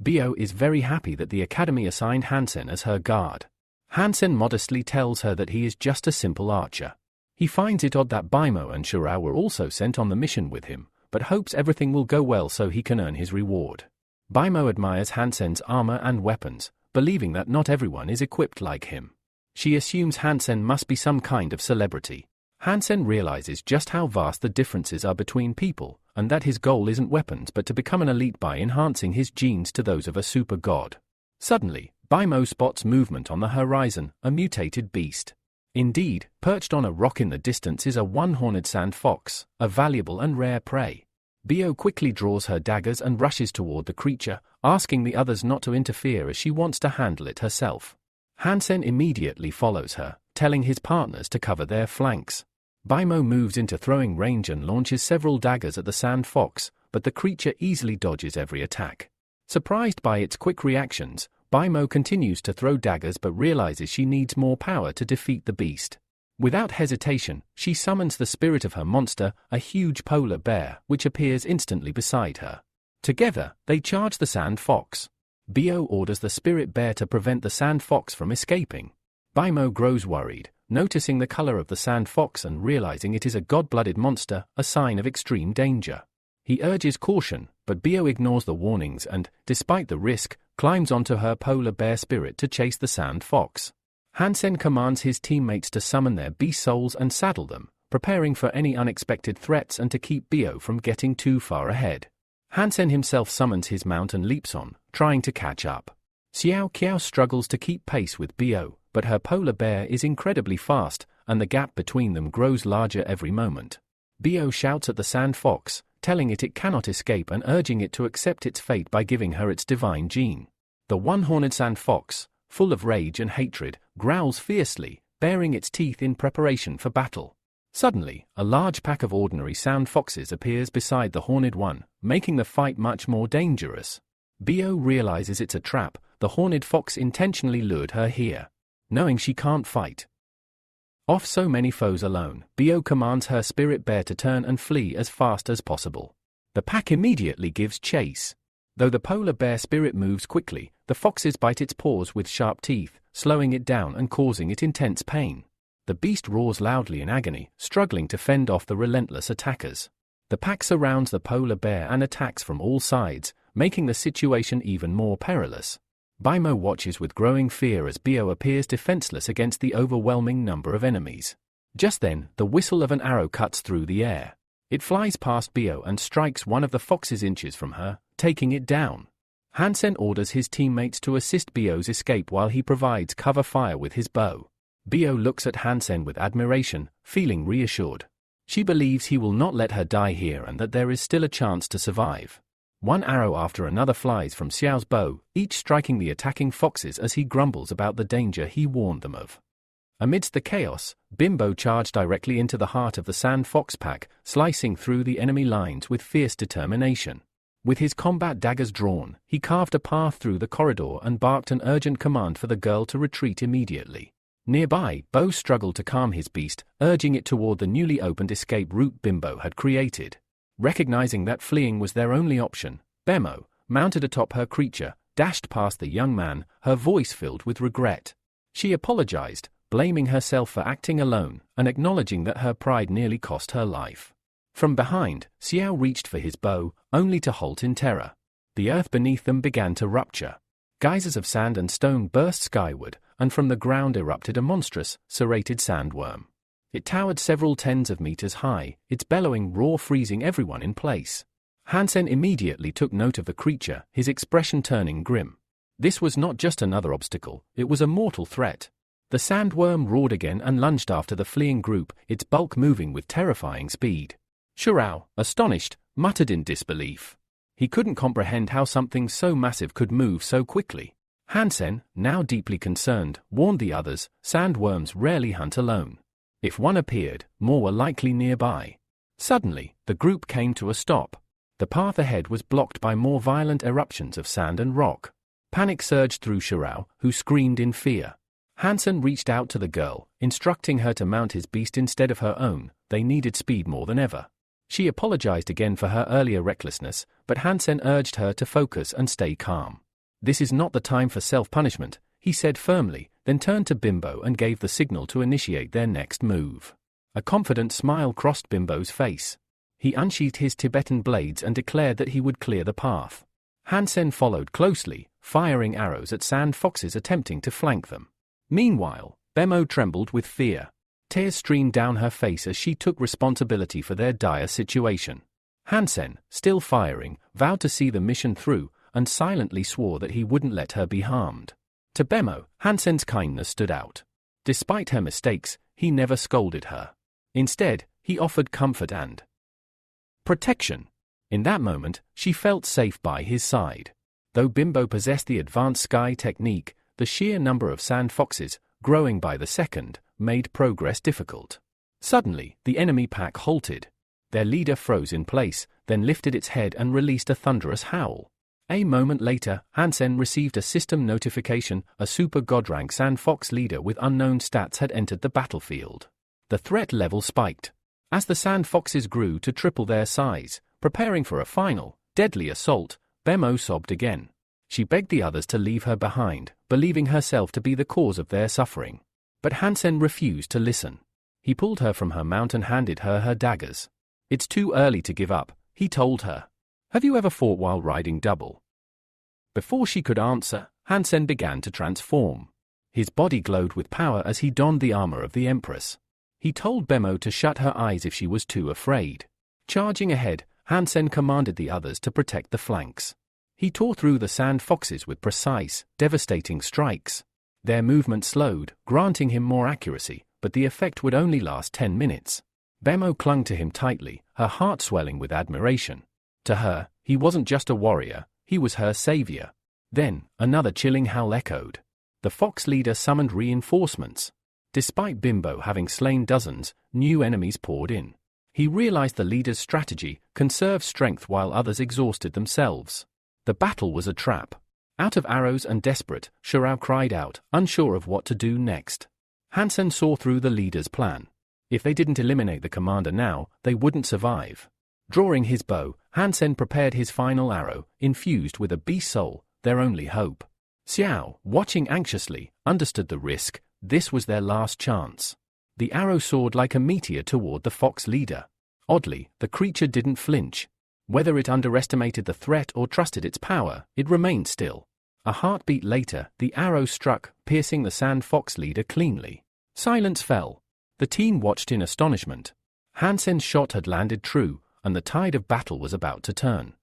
Bio is very happy that the academy assigned Hansen as her guard. Hansen modestly tells her that he is just a simple archer. He finds it odd that Baimo and Shirao were also sent on the mission with him, but hopes everything will go well so he can earn his reward. Baimo admires Hansen's armor and weapons, believing that not everyone is equipped like him. She assumes Hansen must be some kind of celebrity. Hansen realizes just how vast the differences are between people, and that his goal isn't weapons but to become an elite by enhancing his genes to those of a super god. Suddenly, Baimo spots movement on the horizon, a mutated beast. Indeed, perched on a rock in the distance is a one-horned sand fox, a valuable and rare prey. Bio quickly draws her daggers and rushes toward the creature, asking the others not to interfere as she wants to handle it herself. Hansen immediately follows her, telling his partners to cover their flanks. Baimo moves into throwing range and launches several daggers at the sand fox, but the creature easily dodges every attack. Surprised by its quick reactions, Baimo continues to throw daggers but realizes she needs more power to defeat the beast. Without hesitation, she summons the spirit of her monster, a huge polar bear, which appears instantly beside her. Together, they charge the sand fox. Bio orders the spirit bear to prevent the sand fox from escaping. Baimo grows worried, noticing the color of the sand fox and realizing it is a god-blooded monster, a sign of extreme danger. He urges caution, but Bio ignores the warnings and, despite the risk, climbs onto her polar bear spirit to chase the sand fox. Hansen commands his teammates to summon their beast souls and saddle them, preparing for any unexpected threats and to keep Bio from getting too far ahead. Hansen himself summons his mount and leaps on, trying to catch up. Xiao Qiao struggles to keep pace with Bio, but her polar bear is incredibly fast, and the gap between them grows larger every moment. Bio shouts at the sand fox, telling it cannot escape and urging it to accept its fate by giving her its divine gene. The one-horned sand fox, full of rage and hatred, growls fiercely, baring its teeth in preparation for battle. Suddenly, a large pack of ordinary sand foxes appears beside the horned one, making the fight much more dangerous. Bio realizes it's a trap. The horned fox intentionally lured her here, knowing she can't fight off so many foes alone. Bio commands her spirit bear to turn and flee as fast as possible. The pack immediately gives chase. Though the polar bear spirit moves quickly, the foxes bite its paws with sharp teeth, slowing it down and causing it intense pain. The beast roars loudly in agony, struggling to fend off the relentless attackers. The pack surrounds the polar bear and attacks from all sides, making the situation even more perilous. Bimo watches with growing fear as Bio appears defenseless against the overwhelming number of enemies. Just then, the whistle of an arrow cuts through the air. It flies past Bio and strikes one of the foxes inches from her, taking it down. Hansen orders his teammates to assist Bio's escape while he provides cover fire with his bow. Bio looks at Hansen with admiration, feeling reassured. She believes he will not let her die here and that there is still a chance to survive. One arrow after another flies from Xiao's bow, each striking the attacking foxes as he grumbles about the danger he warned them of. Amidst the chaos, Bimbo charged directly into the heart of the sand fox pack, slicing through the enemy lines with fierce determination. With his combat daggers drawn, he carved a path through the corridor and barked an urgent command for the girl to retreat immediately. Nearby, Bo struggled to calm his beast, urging it toward the newly opened escape route Bimbo had created. Recognizing that fleeing was their only option, Bemo, mounted atop her creature, dashed past the young man, her voice filled with regret. She apologized, blaming herself for acting alone, and acknowledging that her pride nearly cost her life. From behind, Xiao reached for his bow, only to halt in terror. The earth beneath them began to rupture. Geysers of sand and stone burst skyward, and from the ground erupted a monstrous, serrated sandworm. It towered several tens of meters high, its bellowing roar freezing everyone in place. Hansen immediately took note of the creature, his expression turning grim. This was not just another obstacle, it was a mortal threat. The sandworm roared again and lunged after the fleeing group, its bulk moving with terrifying speed. Shurao, astonished, muttered in disbelief. He couldn't comprehend how something so massive could move so quickly. Hansen, now deeply concerned, warned the others, sandworms rarely hunt alone. If one appeared, more were likely nearby. Suddenly, the group came to a stop. The path ahead was blocked by more violent eruptions of sand and rock. Panic surged through Shurao, who screamed in fear. Hansen reached out to the girl, instructing her to mount his beast instead of her own. They needed speed more than ever. She apologized again for her earlier recklessness, but Hansen urged her to focus and stay calm. This is not the time for self-punishment, he said firmly, then turned to Bimbo and gave the signal to initiate their next move. A confident smile crossed Bimbo's face. He unsheathed his Tibetan blades and declared that he would clear the path. Hansen followed closely, firing arrows at sand foxes attempting to flank them. Meanwhile, Bemo trembled with fear. Tears streamed down her face as she took responsibility for their dire situation. Hansen, still firing, vowed to see the mission through, and silently swore that he wouldn't let her be harmed. To Bemo, Hansen's kindness stood out. Despite her mistakes, he never scolded her. Instead, he offered comfort and protection. In that moment, she felt safe by his side. Though Bimbo possessed the advanced sky technique, the sheer number of sand foxes, growing by the second, made progress difficult. Suddenly, the enemy pack halted. Their leader froze in place, then lifted its head and released a thunderous howl. A moment later, Hansen received a system notification: a super god-rank sand fox leader with unknown stats had entered the battlefield. The threat level spiked. As the sand foxes grew to triple their size, preparing for a final, deadly assault, Bemo sobbed again. She begged the others to leave her behind, believing herself to be the cause of their suffering. But Hansen refused to listen. He pulled her from her mount and handed her her daggers. "It's too early to give up," he told her. "Have you ever fought while riding double?" Before she could answer, Hansen began to transform. His body glowed with power as he donned the armor of the Empress. He told Bemo to shut her eyes if she was too afraid. Charging ahead, Hansen commanded the others to protect the flanks. He tore through the sand foxes with precise, devastating strikes. Their movement slowed, granting him more accuracy, but the effect would only last 10 minutes. Bemo clung to him tightly, her heart swelling with admiration. To her, he wasn't just a warrior, he was her savior. Then, another chilling howl echoed. The fox leader summoned reinforcements. Despite Bimbo having slain dozens, new enemies poured in. He realized the leader's strategy: conserve strength while others exhausted themselves. The battle was a trap. Out of arrows and desperate, Shirao cried out, unsure of what to do next. Hansen saw through the leader's plan. If they didn't eliminate the commander now, they wouldn't survive. Drawing his bow, Hansen prepared his final arrow, infused with a beast soul, their only hope. Xiao, watching anxiously, understood the risk. This was their last chance. The arrow soared like a meteor toward the fox leader. Oddly, the creature didn't flinch. Whether it underestimated the threat or trusted its power, it remained still. A heartbeat later, the arrow struck, piercing the sand fox leader cleanly. Silence fell. The team watched in astonishment. Hansen's shot had landed true, and the tide of battle was about to turn.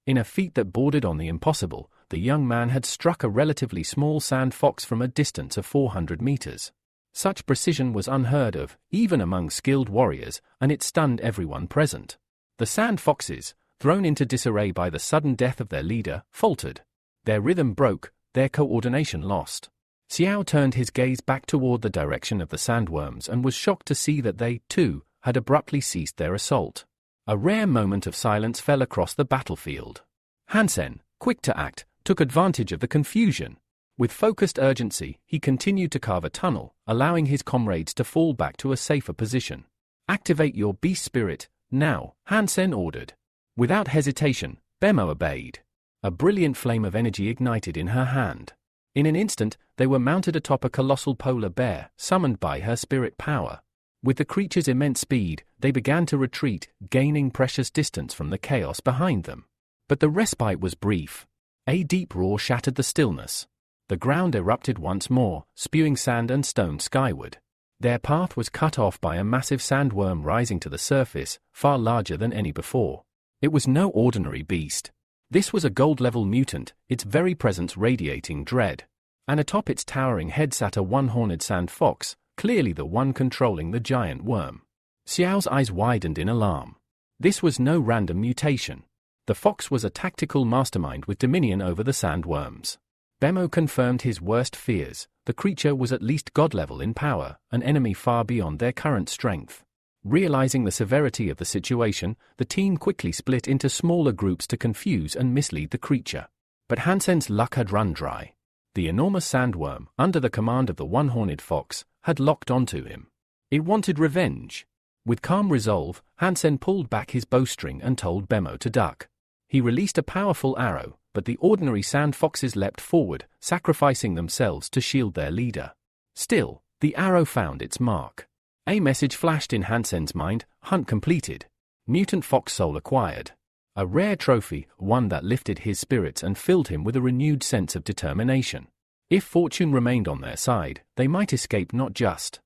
In a feat that bordered on the impossible, the young man had struck a relatively small sand fox from a distance of 400 meters. Such precision was unheard of, even among skilled warriors, and it stunned everyone present. The sand foxes, thrown into disarray by the sudden death of their leader, faltered. Their rhythm broke, their coordination lost. Xiao turned his gaze back toward the direction of the sandworms and was shocked to see that they, too, had abruptly ceased their assault. A rare moment of silence fell across the battlefield. Hansen, quick to act, took advantage of the confusion. With focused urgency, he continued to carve a tunnel, allowing his comrades to fall back to a safer position. Activate your beast spirit, now, Hansen ordered. Without hesitation, Bemo obeyed. A brilliant flame of energy ignited in her hand. In an instant, they were mounted atop a colossal polar bear, summoned by her spirit power. With the creature's immense speed, they began to retreat, gaining precious distance from the chaos behind them. But the respite was brief. A deep roar shattered the stillness. The ground erupted once more, spewing sand and stone skyward. Their path was cut off by a massive sandworm rising to the surface, far larger than any before. It was no ordinary beast. This was a gold-level mutant, its very presence radiating dread. And atop its towering head sat a one-horned sand fox, clearly the one controlling the giant worm. Xiao's eyes widened in alarm. This was no random mutation. The fox was a tactical mastermind with dominion over the sandworms. Bemo confirmed his worst fears. The creature was at least god-level in power, an enemy far beyond their current strength. Realizing the severity of the situation, the team quickly split into smaller groups to confuse and mislead the creature. But Hansen's luck had run dry. The enormous sandworm, under the command of the one-horned fox, had locked onto him. It wanted revenge. With calm resolve, Hansen pulled back his bowstring and told Bemo to duck. He released a powerful arrow, but the ordinary sand foxes leapt forward, sacrificing themselves to shield their leader. Still, the arrow found its mark. A message flashed in Hansen's mind: hunt completed. Mutant fox soul acquired. A rare trophy, one that lifted his spirits and filled him with a renewed sense of determination. If fortune remained on their side, they might escape not just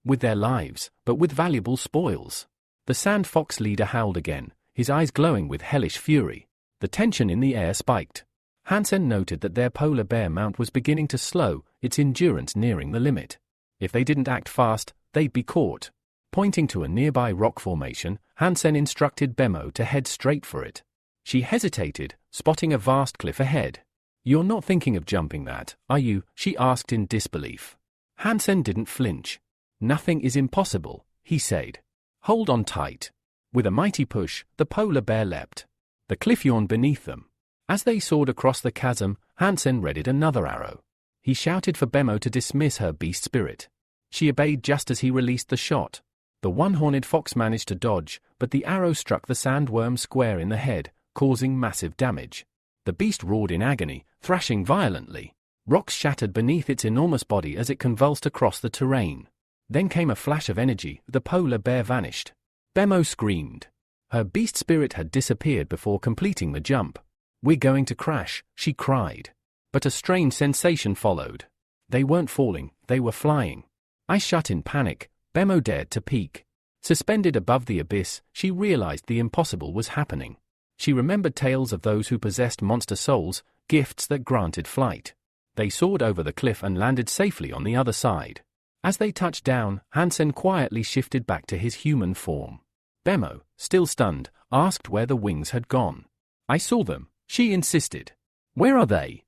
with their lives, but with valuable spoils. The sand fox leader howled again, his eyes glowing with hellish fury. The tension in the air spiked. Hansen noted that their polar bear mount was beginning to slow, its endurance nearing the limit. If they didn't act fast, they'd be caught. Pointing to a nearby rock formation, Hansen instructed Bemo to head straight for it. She hesitated, spotting a vast cliff ahead. "You're not thinking of jumping that, are you?" she asked in disbelief. Hansen didn't flinch. "Nothing is impossible," he said. "Hold on tight." With a mighty push, the polar bear leapt. The cliff yawned beneath them. As they soared across the chasm, Hansen readied another arrow. He shouted for Bemo to dismiss her beast spirit. She obeyed just as he released the shot. The one-horned fox managed to dodge, but the arrow struck the sandworm square in the head, causing massive damage. The beast roared in agony, thrashing violently. Rocks shattered beneath its enormous body as it convulsed across the terrain. Then came a flash of energy. The polar bear vanished. Bemo screamed. Her beast spirit had disappeared before completing the jump. "We're going to crash," she cried. But a strange sensation followed. They weren't falling, they were flying. I shut in panic. Bemo dared to peek. Suspended above the abyss, she realized the impossible was happening. She remembered tales of those who possessed monster souls, gifts that granted flight. They soared over the cliff and landed safely on the other side. As they touched down, Hansen quietly shifted back to his human form. Bemo, still stunned, asked where the wings had gone. I saw them, she insisted. Where are they?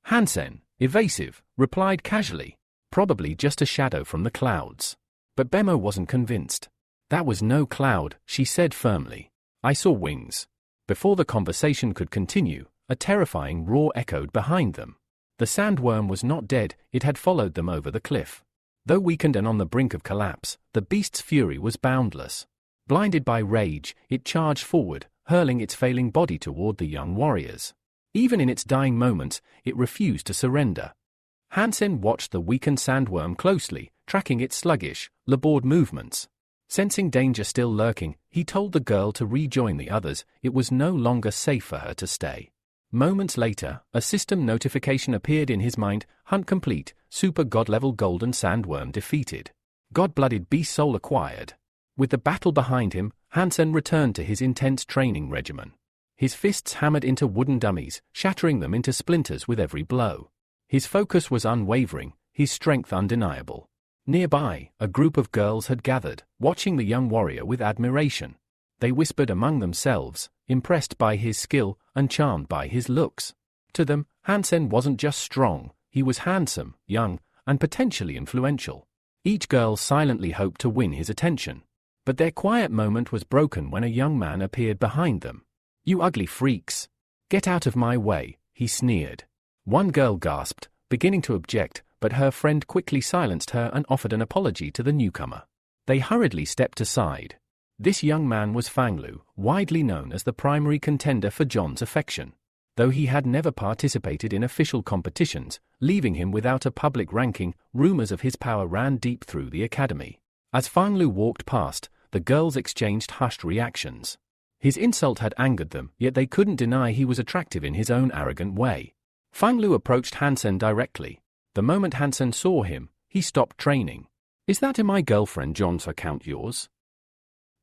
Hansen, evasive, replied casually. Probably just a shadow from the clouds. But Bemo wasn't convinced. That was no cloud, she said firmly. I saw wings. Before the conversation could continue, a terrifying roar echoed behind them. The sandworm was not dead, it had followed them over the cliff. Though weakened and on the brink of collapse, the beast's fury was boundless. Blinded by rage, it charged forward, hurling its failing body toward the young warriors. Even in its dying moments, it refused to surrender. Hansen watched the weakened sandworm closely, tracking its sluggish, labored movements. Sensing danger still lurking, he told the girl to rejoin the others. It was no longer safe for her to stay. Moments later, a system notification appeared in his mind. Hunt complete, super god-level golden sandworm defeated. God-blooded beast soul acquired. With the battle behind him, Hansen returned to his intense training regimen. His fists hammered into wooden dummies, shattering them into splinters with every blow. His focus was unwavering, his strength undeniable. Nearby, a group of girls had gathered, watching the young warrior with admiration. They whispered among themselves, impressed by his skill and charmed by his looks. To them, Hansen wasn't just strong, he was handsome, young, and potentially influential. Each girl silently hoped to win his attention. But their quiet moment was broken when a young man appeared behind them. "You ugly freaks! Get out of my way," he sneered. One girl gasped, beginning to object, but her friend quickly silenced her and offered an apology to the newcomer. They hurriedly stepped aside. This young man was Fanglu, widely known as the primary contender for John's affection. Though he had never participated in official competitions, leaving him without a public ranking, rumors of his power ran deep through the academy. As Fanglu walked past, the girls exchanged hushed reactions. His insult had angered them, yet they couldn't deny he was attractive in his own arrogant way. Fanglu approached Hansen directly. The moment Hansen saw him, he stopped training. "Is that my girlfriend John's account yours?"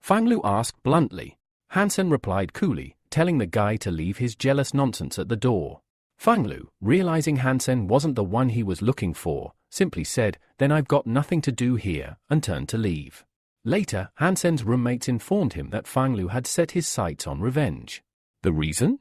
Fanglu asked bluntly. Hansen replied coolly, telling the guy to leave his jealous nonsense at the door. Fanglu, realizing Hansen wasn't the one he was looking for, simply said, "Then I've got nothing to do here," and turned to leave. Later, Hansen's roommates informed him that Fanglu had set his sights on revenge. The reason?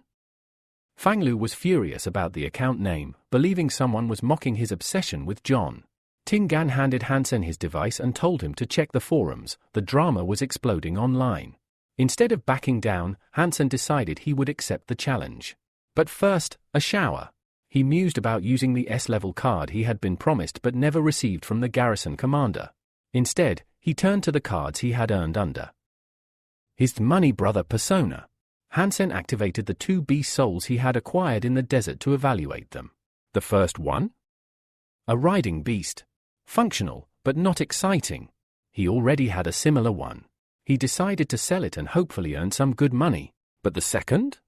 Fanglu was furious about the account name, believing someone was mocking his obsession with John. Tingan handed Hansen his device and told him to check the forums. The drama was exploding online. Instead of backing down, Hansen decided he would accept the challenge. But first, a shower. He mused about using the S-level card he had been promised but never received from the garrison commander. Instead, he turned to the cards he had earned under his money brother persona. Hansen activated the 2 beast souls he had acquired in the desert to evaluate them. The first one? A riding beast. Functional, but not exciting. He already had a similar one. He decided to sell it and hopefully earn some good money. But the second?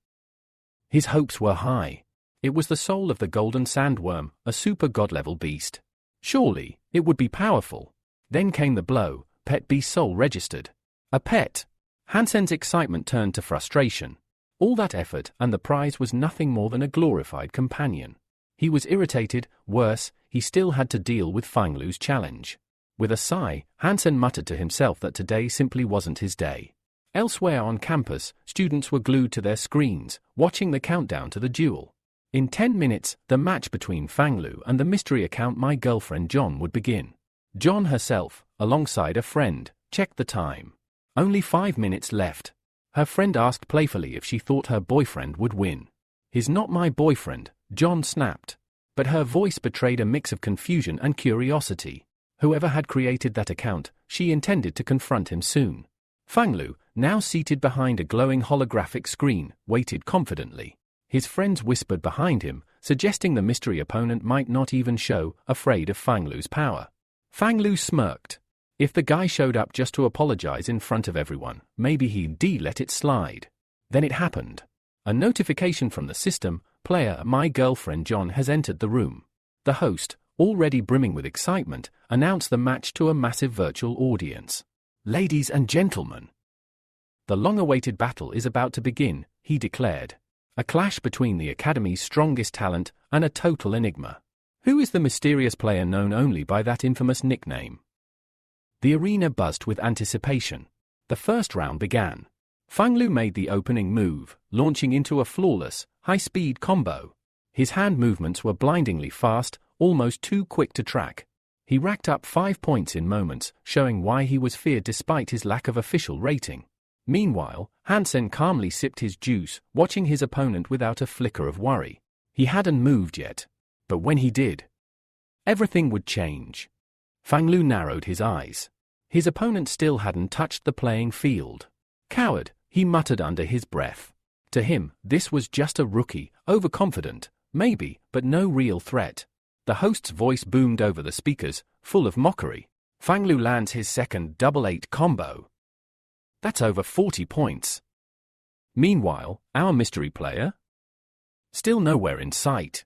His hopes were high. It was the soul of the golden sandworm, a super god-level beast. Surely, it would be powerful. Then came the blow. Pet beast soul registered. A pet. Hansen's excitement turned to frustration. All that effort and the prize was nothing more than a glorified companion. He was irritated. Worse, he still had to deal with Fanglu's challenge. With a sigh, Hansen muttered to himself that today simply wasn't his day. Elsewhere on campus, students were glued to their screens, watching the countdown to the duel. In 10 minutes, the match between Fanglu and the mystery account My Girlfriend John would begin. John herself, alongside a friend, checked the time. Only 5 minutes left. Her friend asked playfully if she thought her boyfriend would win. "He's not my boyfriend," John snapped. But her voice betrayed a mix of confusion and curiosity. Whoever had created that account, she intended to confront him soon. Fanglu, now seated behind a glowing holographic screen, waited confidently. His friends whispered behind him, suggesting the mystery opponent might not even show, afraid of Fanglu's power. Fanglu smirked. If the guy showed up just to apologize in front of everyone, maybe he'd let it slide. Then it happened. A notification from the system, "Player My Girlfriend John has entered the room." The host, already brimming with excitement, announced the match to a massive virtual audience. "Ladies and gentlemen, the long-awaited battle is about to begin," he declared. "A clash between the Academy's strongest talent and a total enigma. Who is the mysterious player known only by that infamous nickname?" The arena buzzed with anticipation. The first round began. Fang Lu made the opening move, launching into a flawless, high-speed combo. His hand movements were blindingly fast, almost too quick to track. He racked up 5 points in moments, showing why he was feared despite his lack of official rating. Meanwhile, Hansen calmly sipped his juice, watching his opponent without a flicker of worry. He hadn't moved yet. But when he did, everything would change. Fang Lu narrowed his eyes. His opponent still hadn't touched the playing field. "Coward," he muttered under his breath. To him, this was just a rookie, overconfident, maybe, but no real threat. The host's voice boomed over the speakers, full of mockery. Fang Lu lands his second double-8 combo. That's over 40 points. Meanwhile, our mystery player? Still nowhere in sight.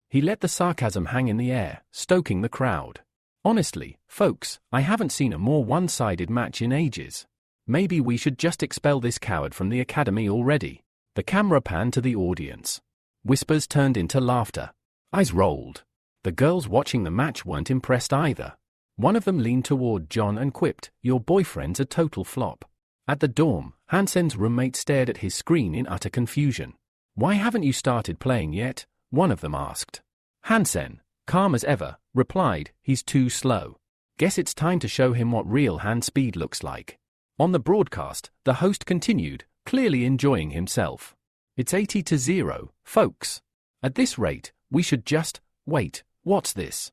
He let the sarcasm hang in the air, stoking the crowd. "Honestly, folks, I haven't seen a more one-sided match in ages. Maybe we should just expel this coward from the Academy already." The camera panned to the audience. Whispers turned into laughter. Eyes rolled. The girls watching the match weren't impressed either. One of them leaned toward John and quipped, "Your boyfriend's a total flop." At the dorm, Hansen's roommate stared at his screen in utter confusion. "Why haven't you started playing yet?" one of them asked. Hansen, calm as ever, replied, "He's too slow. Guess it's time to show him what real hand speed looks like." On the broadcast, the host continued, clearly enjoying himself. "It's 80-0, folks. At this rate, we should just, wait, what's this?"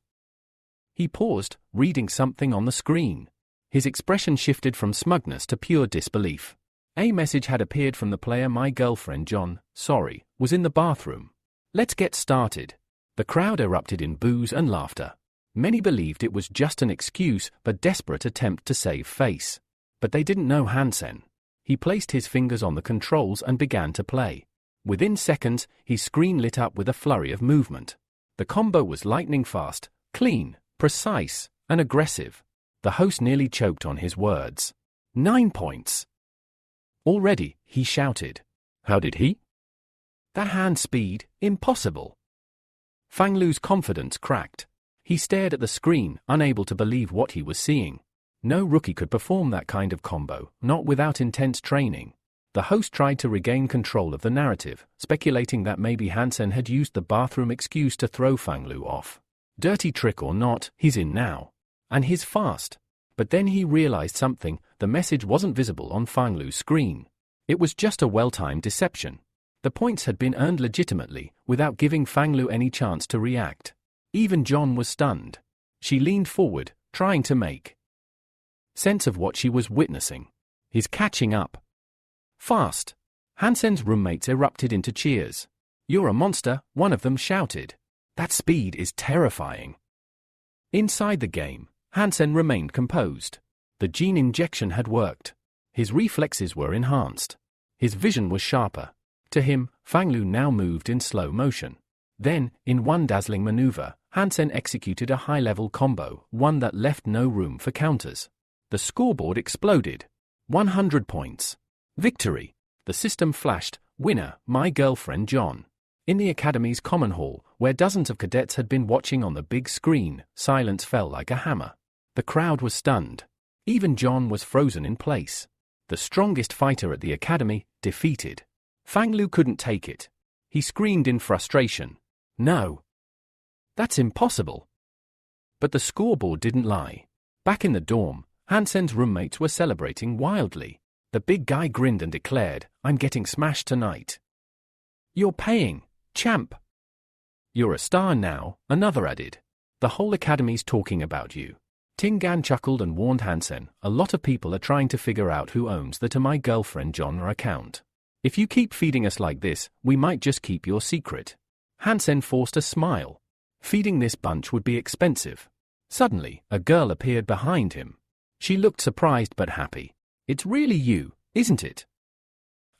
He paused, reading something on the screen. His expression shifted from smugness to pure disbelief. A message had appeared from the player. "My girlfriend John, sorry, was in the bathroom. Let's get started." The crowd erupted in boos and laughter. Many believed it was just an excuse but desperate attempt to save face. But they didn't know Hansen. He placed his fingers on the controls and began to play. Within seconds, his screen lit up with a flurry of movement. The combo was lightning fast, clean, precise, and aggressive. The host nearly choked on his words. 9 points. Already, he shouted. How did he? That hand speed, impossible. Fang Lu's confidence cracked. He stared at the screen, unable to believe what he was seeing. No rookie could perform that kind of combo, not without intense training. The host tried to regain control of the narrative, speculating that maybe Hansen had used the bathroom excuse to throw Fang Lu off. Dirty trick or not, he's in now. And he's fast. But then he realized something. The message wasn't visible on Fang Lu's screen. It was just a well-timed deception. The points had been earned legitimately, without giving Fang Lu any chance to react. Even John was stunned. She leaned forward, trying to make sense of what she was witnessing. He's catching up. Fast. Hansen's roommates erupted into cheers. You're a monster, one of them shouted. That speed is terrifying. Inside the game, Hansen remained composed. The gene injection had worked. His reflexes were enhanced. His vision was sharper. To him, Fang Lu now moved in slow motion. Then, in one dazzling maneuver, Hansen executed a high-level combo, one that left no room for counters. The scoreboard exploded. 100 points. Victory. The system flashed, winner, my girlfriend John. In the Academy's common hall, where dozens of cadets had been watching on the big screen, silence fell like a hammer. The crowd was stunned. Even John was frozen in place. The strongest fighter at the Academy, defeated. Fang Lu couldn't take it. He screamed in frustration. No. That's impossible. But the scoreboard didn't lie. Back in the dorm, Hansen's roommates were celebrating wildly. The big guy grinned and declared, I'm getting smashed tonight. You're paying, champ. You're a star now, another added. The whole Academy's talking about you. Tingan chuckled and warned Hansen, a lot of people are trying to figure out who owns the To My Girlfriend John account. If you keep feeding us like this, we might just keep your secret. Hansen forced a smile. Feeding this bunch would be expensive. Suddenly, a girl appeared behind him. She looked surprised but happy. It's really you, isn't it?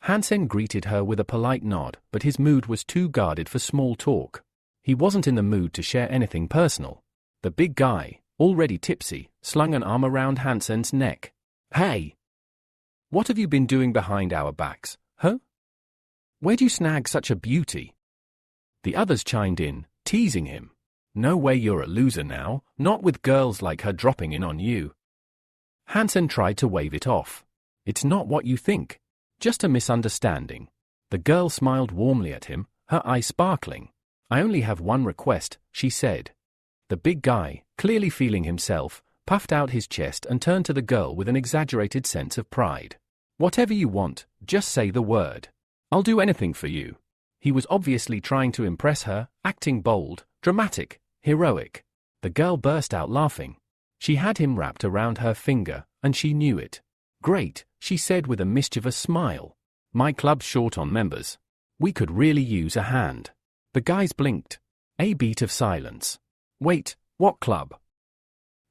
Hansen greeted her with a polite nod, but his mood was too guarded for small talk. He wasn't in the mood to share anything personal. The big guy, already tipsy, slung an arm around Hansen's neck. "Hey! What have you been doing behind our backs, huh? Where'd you snag such a beauty?" The others chimed in, teasing him. "No way you're a loser now, not with girls like her dropping in on you." Hansen tried to wave it off. "It's not what you think. Just a misunderstanding." The girl smiled warmly at him, her eyes sparkling. "I only have one request," she said. The big guy, clearly feeling himself, puffed out his chest and turned to the girl with an exaggerated sense of pride. "Whatever you want, just say the word. I'll do anything for you." He was obviously trying to impress her, acting bold, dramatic, heroic. The girl burst out laughing. She had him wrapped around her finger, and she knew it. "Great," she said with a mischievous smile. "My club's short on members. We could really use a hand." The guys blinked. A beat of silence. "Wait, what club?"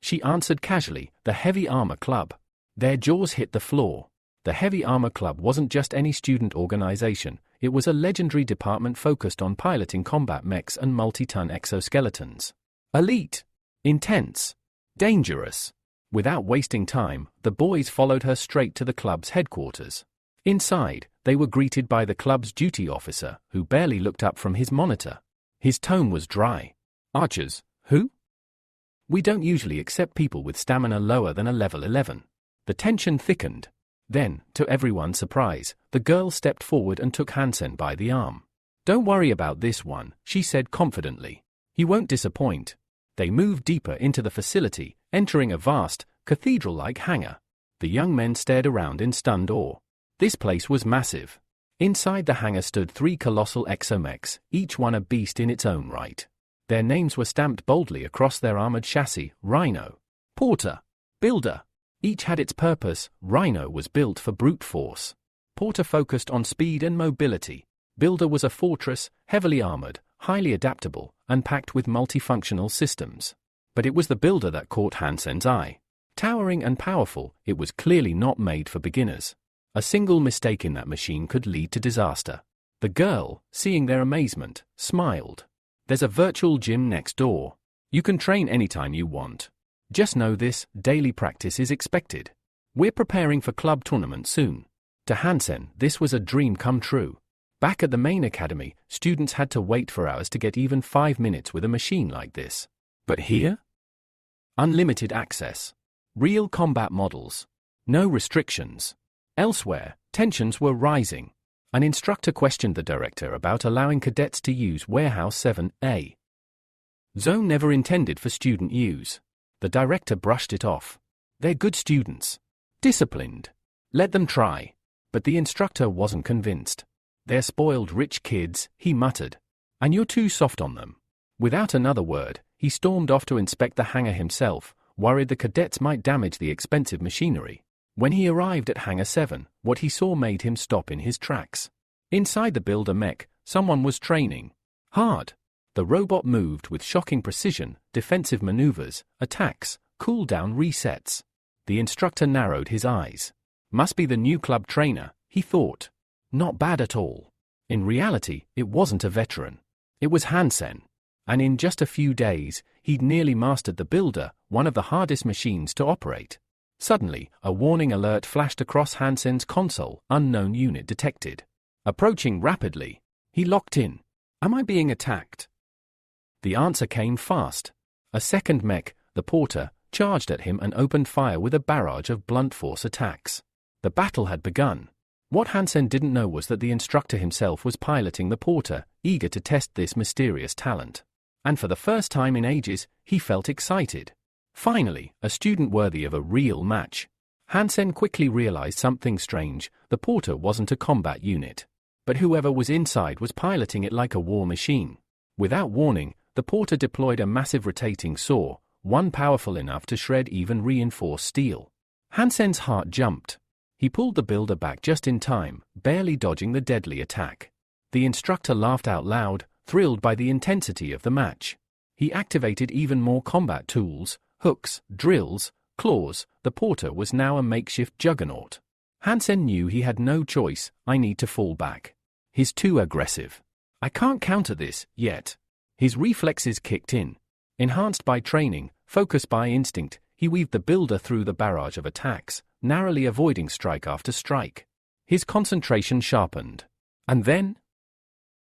She answered casually, "The Heavy Armor Club." Their jaws hit the floor. The Heavy Armor Club wasn't just any student organization, it was a legendary department focused on piloting combat mechs and multi-ton exoskeletons. Elite. Intense. Dangerous. Without wasting time, the boys followed her straight to the club's headquarters. Inside, they were greeted by the club's duty officer, who barely looked up from his monitor. His tone was dry. "Archers, who? We don't usually accept people with stamina lower than a level 11. The tension thickened. Then, to everyone's surprise, the girl stepped forward and took Hansen by the arm. "Don't worry about this one," she said confidently. "He won't disappoint." They moved deeper into the facility, entering a vast, cathedral-like hangar. The young men stared around in stunned awe. This place was massive. Inside the hangar stood 3 colossal exomechs, each one a beast in its own right. Their names were stamped boldly across their armored chassis: Rhino, Porter, Builder. Each had its purpose. Rhino was built for brute force. Porter focused on speed and mobility. Builder was a fortress, heavily armored, highly adaptable, and packed with multifunctional systems. But it was the Builder that caught Hansen's eye. Towering and powerful, it was clearly not made for beginners. A single mistake in that machine could lead to disaster. The girl, seeing their amazement, smiled. "There's a virtual gym next door. You can train anytime you want. Just know this, daily practice is expected. We're preparing for club tournament soon." To Hansen, this was a dream come true. Back at the main academy, students had to wait for hours to get even 5 minutes with a machine like this. But here? Unlimited access. Real combat models. No restrictions. Elsewhere, tensions were rising. An instructor questioned the director about allowing cadets to use Warehouse 7A. Zone never intended for student use. The director brushed it off. "They're good students. Disciplined. Let them try." But the instructor wasn't convinced. "They're spoiled rich kids," he muttered. "And you're too soft on them." Without another word, he stormed off to inspect the hangar himself, worried the cadets might damage the expensive machinery. When he arrived at Hangar 7, what he saw made him stop in his tracks. Inside the Builder mech, someone was training. Hard. The robot moved with shocking precision, defensive maneuvers, attacks, cooldown resets. The instructor narrowed his eyes. Must be the new club trainer, he thought. Not bad at all. In reality, it wasn't a veteran. It was Hansen. And in just a few days, he'd nearly mastered the Builder, one of the hardest machines to operate. Suddenly, a warning alert flashed across Hansen's console. Unknown unit detected. Approaching rapidly. He locked in. Am I being attacked? The answer came fast. A second mech, the Porter, charged at him and opened fire with a barrage of blunt force attacks. The battle had begun. What Hansen didn't know was that the instructor himself was piloting the Porter, eager to test this mysterious talent. And for the first time in ages, he felt excited. Finally, a student worthy of a real match. Hansen quickly realized something strange. The Porter wasn't a combat unit. But whoever was inside was piloting it like a war machine. Without warning, the Porter deployed a massive rotating saw, one powerful enough to shred even reinforced steel. Hansen's heart jumped. He pulled the Builder back just in time, barely dodging the deadly attack. The instructor laughed out loud, thrilled by the intensity of the match. He activated even more combat tools, hooks, drills, claws. The Porter was now a makeshift juggernaut. Hansen knew he had no choice. I need to fall back. He's too aggressive. I can't counter this, yet. His reflexes kicked in. Enhanced by training, focused by instinct, he weaved the builder through the barrage of attacks, narrowly avoiding strike after strike. His concentration sharpened. And then?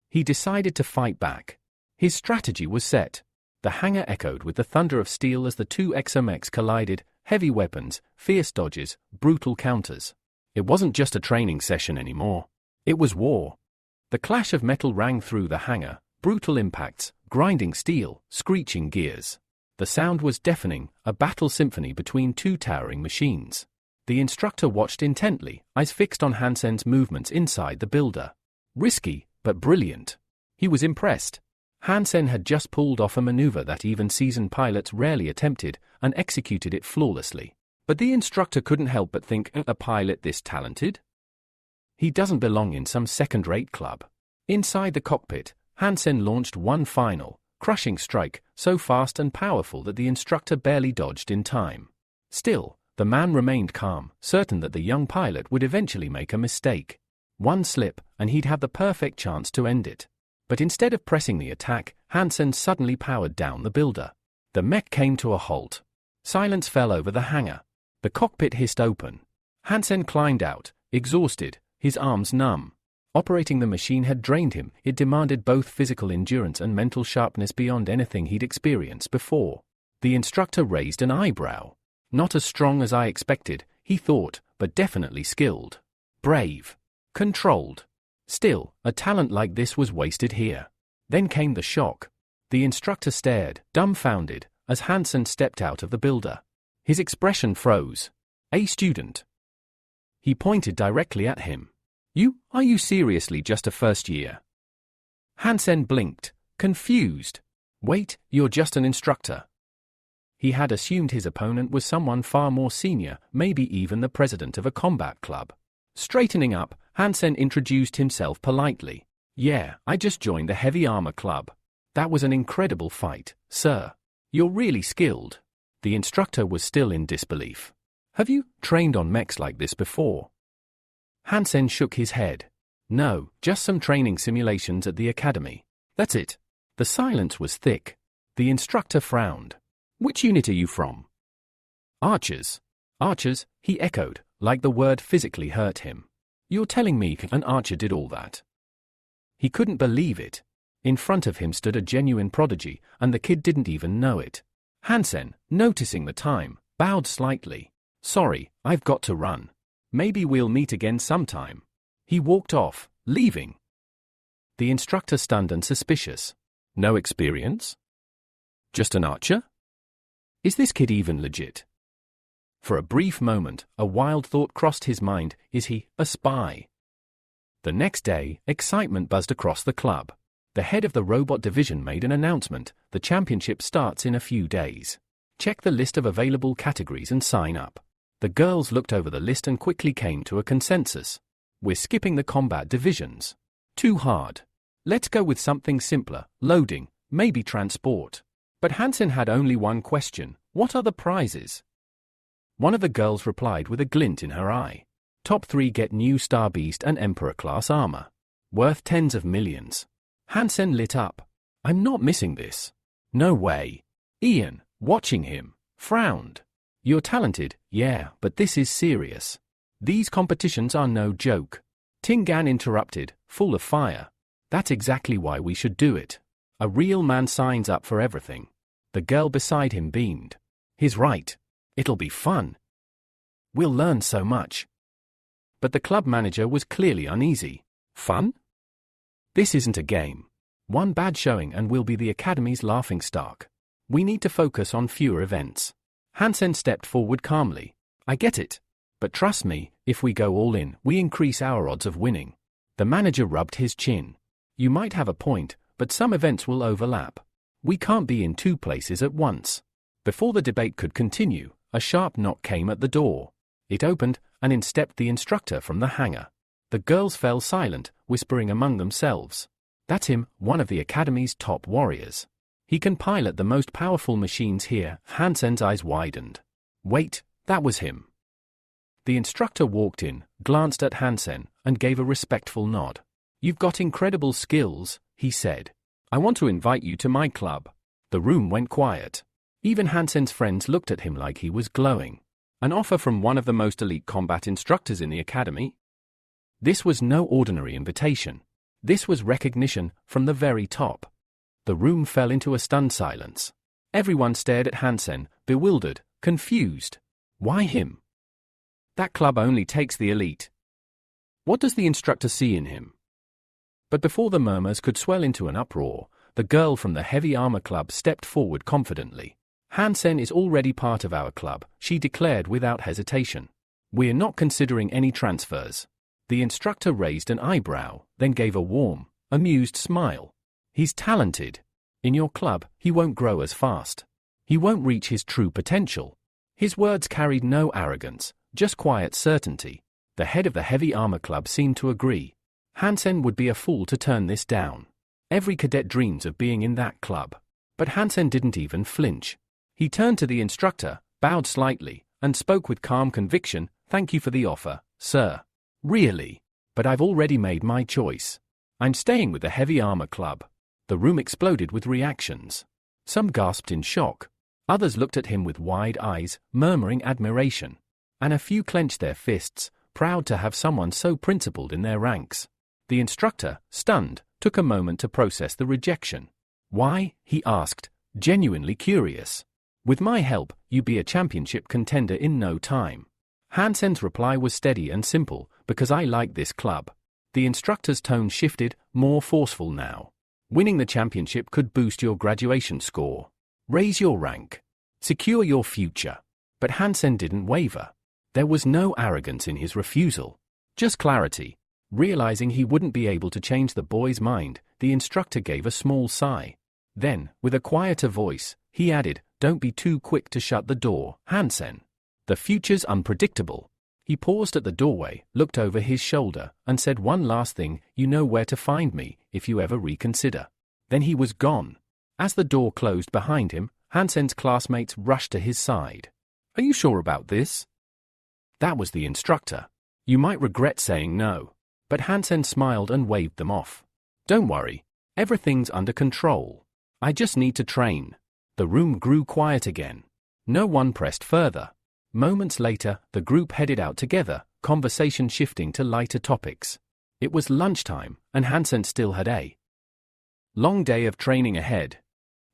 He decided to fight back. His strategy was set. The hangar echoed with the thunder of steel as the two exomechs collided, heavy weapons, fierce dodges, brutal counters. It wasn't just a training session anymore. It was war. The clash of metal rang through the hangar, brutal impacts, grinding steel, screeching gears. The sound was deafening, a battle symphony between two towering machines. The instructor watched intently, eyes fixed on Hansen's movements inside the builder. Risky, but brilliant. He was impressed. Hansen had just pulled off a maneuver that even seasoned pilots rarely attempted, and executed it flawlessly. But the instructor couldn't help but think, a pilot this talented? He doesn't belong in some second-rate club. Inside the cockpit, Hansen launched one final, crushing strike, so fast and powerful that the instructor barely dodged in time. Still, the man remained calm, certain that the young pilot would eventually make a mistake. One slip, and he'd have the perfect chance to end it. But instead of pressing the attack, Hansen suddenly powered down the builder. The mech came to a halt. Silence fell over the hangar. The cockpit hissed open. Hansen climbed out, exhausted, his arms numb. Operating the machine had drained him. It demanded both physical endurance and mental sharpness beyond anything he'd experienced before. The instructor raised an eyebrow. Not as strong as I expected, he thought, but definitely skilled. Brave. Controlled. Still, a talent like this was wasted here. Then came the shock. The instructor stared, dumbfounded, as Hansen stepped out of the builder. His expression froze. A student. He pointed directly at him. Are you seriously just a first year? Hansen blinked, confused. Wait, you're just an instructor. He had assumed his opponent was someone far more senior, maybe even the president of a combat club. Straightening up, Hansen introduced himself politely. Yeah, I just joined the heavy armor club. That was an incredible fight, sir. You're really skilled. The instructor was still in disbelief. Have you trained on mechs like this before? Hansen shook his head. No, just some training simulations at the academy. That's it. The silence was thick. The instructor frowned. Which unit are you from? Archers. Archers, he echoed, like the word physically hurt him. You're telling me an archer did all that? He couldn't believe it. In front of him stood a genuine prodigy, and the kid didn't even know it. Hansen, noticing the time, bowed slightly. Sorry, I've got to run. Maybe we'll meet again sometime. He walked off, leaving. The instructor stunned and suspicious. No experience? Just an archer? Is this kid even legit? For a brief moment, a wild thought crossed his mind. Is he a spy? The next day, excitement buzzed across the club. The head of the robot division made an announcement. The championship starts in a few days. Check the list of available categories and sign up. The girls looked over the list and quickly came to a consensus. We're skipping the combat divisions. Too hard. Let's go with something simpler, loading, maybe transport. But Hansen had only one question. What are the prizes? One of the girls replied with a glint in her eye. Top 3 get new Star Beast and Emperor-class armor. Worth tens of millions. Hansen lit up. I'm not missing this. No way. Ian, watching him, frowned. You're talented, yeah, but this is serious. These competitions are no joke. Tingan interrupted, full of fire. That's exactly why we should do it. A real man signs up for everything. The girl beside him beamed. He's right. It'll be fun. We'll learn so much. But the club manager was clearly uneasy. Fun? This isn't a game. One bad showing and we'll be the academy's laughingstock. We need to focus on fewer events. Hansen stepped forward calmly. I get it. But trust me, if we go all in, we increase our odds of winning. The manager rubbed his chin. You might have a point, but some events will overlap. We can't be in 2 places at once. Before the debate could continue, a sharp knock came at the door. It opened, and in stepped the instructor from the hangar. The girls fell silent, whispering among themselves. That's him, one of the academy's top warriors. He can pilot the most powerful machines here. Hansen's eyes widened. Wait, that was him. The instructor walked in, glanced at Hansen, and gave a respectful nod. You've got incredible skills, he said. I want to invite you to my club. The room went quiet. Even Hansen's friends looked at him like he was glowing. An offer from one of the most elite combat instructors in the academy? This was no ordinary invitation. This was recognition from the very top. The room fell into a stunned silence. Everyone stared at Hansen, bewildered, confused. Why him? That club only takes the elite. What does the instructor see in him? But before the murmurs could swell into an uproar, the girl from the heavy armor club stepped forward confidently. Hansen is already part of our club, she declared without hesitation. We're not considering any transfers. The instructor raised an eyebrow, then gave a warm, amused smile. He's talented. In your club, he won't grow as fast. He won't reach his true potential. His words carried no arrogance, just quiet certainty. The head of the heavy armor club seemed to agree. Hansen would be a fool to turn this down. Every cadet dreams of being in that club. But Hansen didn't even flinch. He turned to the instructor, bowed slightly, and spoke with calm conviction, "Thank you for the offer, sir. Really? But I've already made my choice. I'm staying with the heavy armor club." The room exploded with reactions. Some gasped in shock. Others looked at him with wide eyes, murmuring admiration. And a few clenched their fists, proud to have someone so principled in their ranks. The instructor, stunned, took a moment to process the rejection. "Why?" he asked, genuinely curious. "With my help, you'd be a championship contender in no time." Hansen's reply was steady and simple, "Because I like this club." The instructor's tone shifted, more forceful now. "Winning the championship could boost your graduation score, raise your rank, secure your future." But Hansen didn't waver. There was no arrogance in his refusal, just clarity. Realizing he wouldn't be able to change the boy's mind, the instructor gave a small sigh. Then, with a quieter voice, he added, "Don't be too quick to shut the door, Hansen. The future's unpredictable." He paused at the doorway, looked over his shoulder, and said one last thing, "You know where to find me, if you ever reconsider." Then he was gone. As the door closed behind him, Hansen's classmates rushed to his side. "Are you sure about this?" That was the instructor. "You might regret saying no." But Hansen smiled and waved them off. "Don't worry. Everything's under control. I just need to train." The room grew quiet again. No one pressed further. Moments later, the group headed out together, conversation shifting to lighter topics. It was lunchtime, and Hansen still had a long day of training ahead.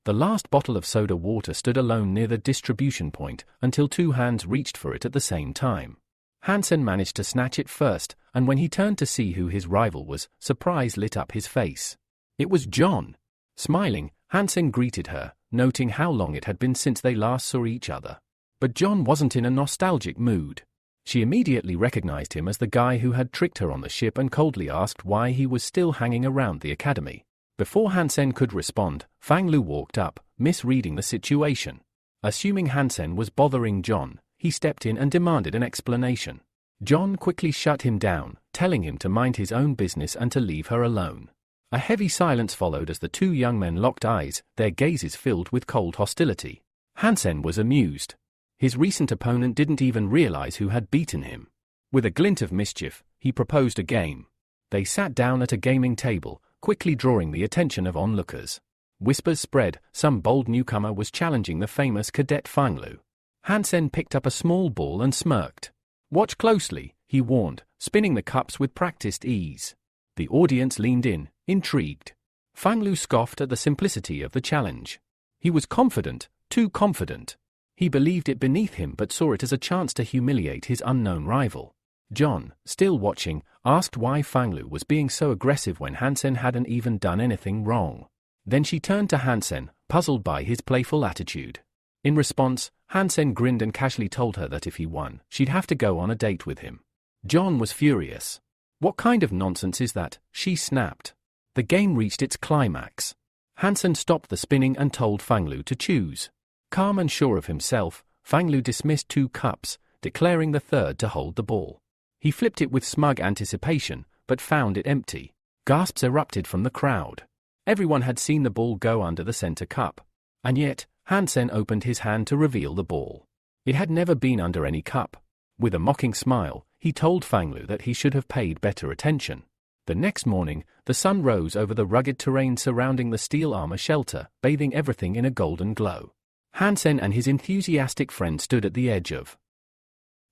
The last bottle of soda water stood alone near the distribution point until two hands reached for it at the same time. Hansen managed to snatch it first, and when he turned to see who his rival was, surprise lit up his face. It was John. Smiling, Hansen greeted her, noting how long it had been since they last saw each other. But John wasn't in a nostalgic mood. She immediately recognized him as the guy who had tricked her on the ship and coldly asked why he was still hanging around the academy. Before Hansen could respond, Fang Lu walked up, misreading the situation. Assuming Hansen was bothering John, he stepped in and demanded an explanation. John quickly shut him down, telling him to mind his own business and to leave her alone. A heavy silence followed as the two young men locked eyes, their gazes filled with cold hostility. Hansen was amused. His recent opponent didn't even realize who had beaten him. With a glint of mischief, he proposed a game. They sat down at a gaming table, quickly drawing the attention of onlookers. Whispers spread, some bold newcomer was challenging the famous cadet Fang Lu. Hansen picked up a small ball and smirked. "Watch closely," he warned, spinning the cups with practiced ease. The audience leaned in, intrigued. Fang Lu scoffed at the simplicity of the challenge. He was confident, too confident. He believed it beneath him but saw it as a chance to humiliate his unknown rival. John, still watching, asked why Fang Lu was being so aggressive when Hansen hadn't even done anything wrong. Then she turned to Hansen, puzzled by his playful attitude. In response, Hansen grinned and casually told her that if he won, she'd have to go on a date with him. John was furious. "What kind of nonsense is that?" she snapped. The game reached its climax. Hansen stopped the spinning and told Fang Lu to choose. Calm and sure of himself, Fang Lu dismissed 2 cups, declaring the third to hold the ball. He flipped it with smug anticipation, but found it empty. Gasps erupted from the crowd. Everyone had seen the ball go under the center cup. And yet, Hansen opened his hand to reveal the ball. It had never been under any cup. With a mocking smile, he told Fang Lu that he should have paid better attention. The next morning, the sun rose over the rugged terrain surrounding the steel armor shelter, bathing everything in a golden glow. Hansen and his enthusiastic friend stood at the edge of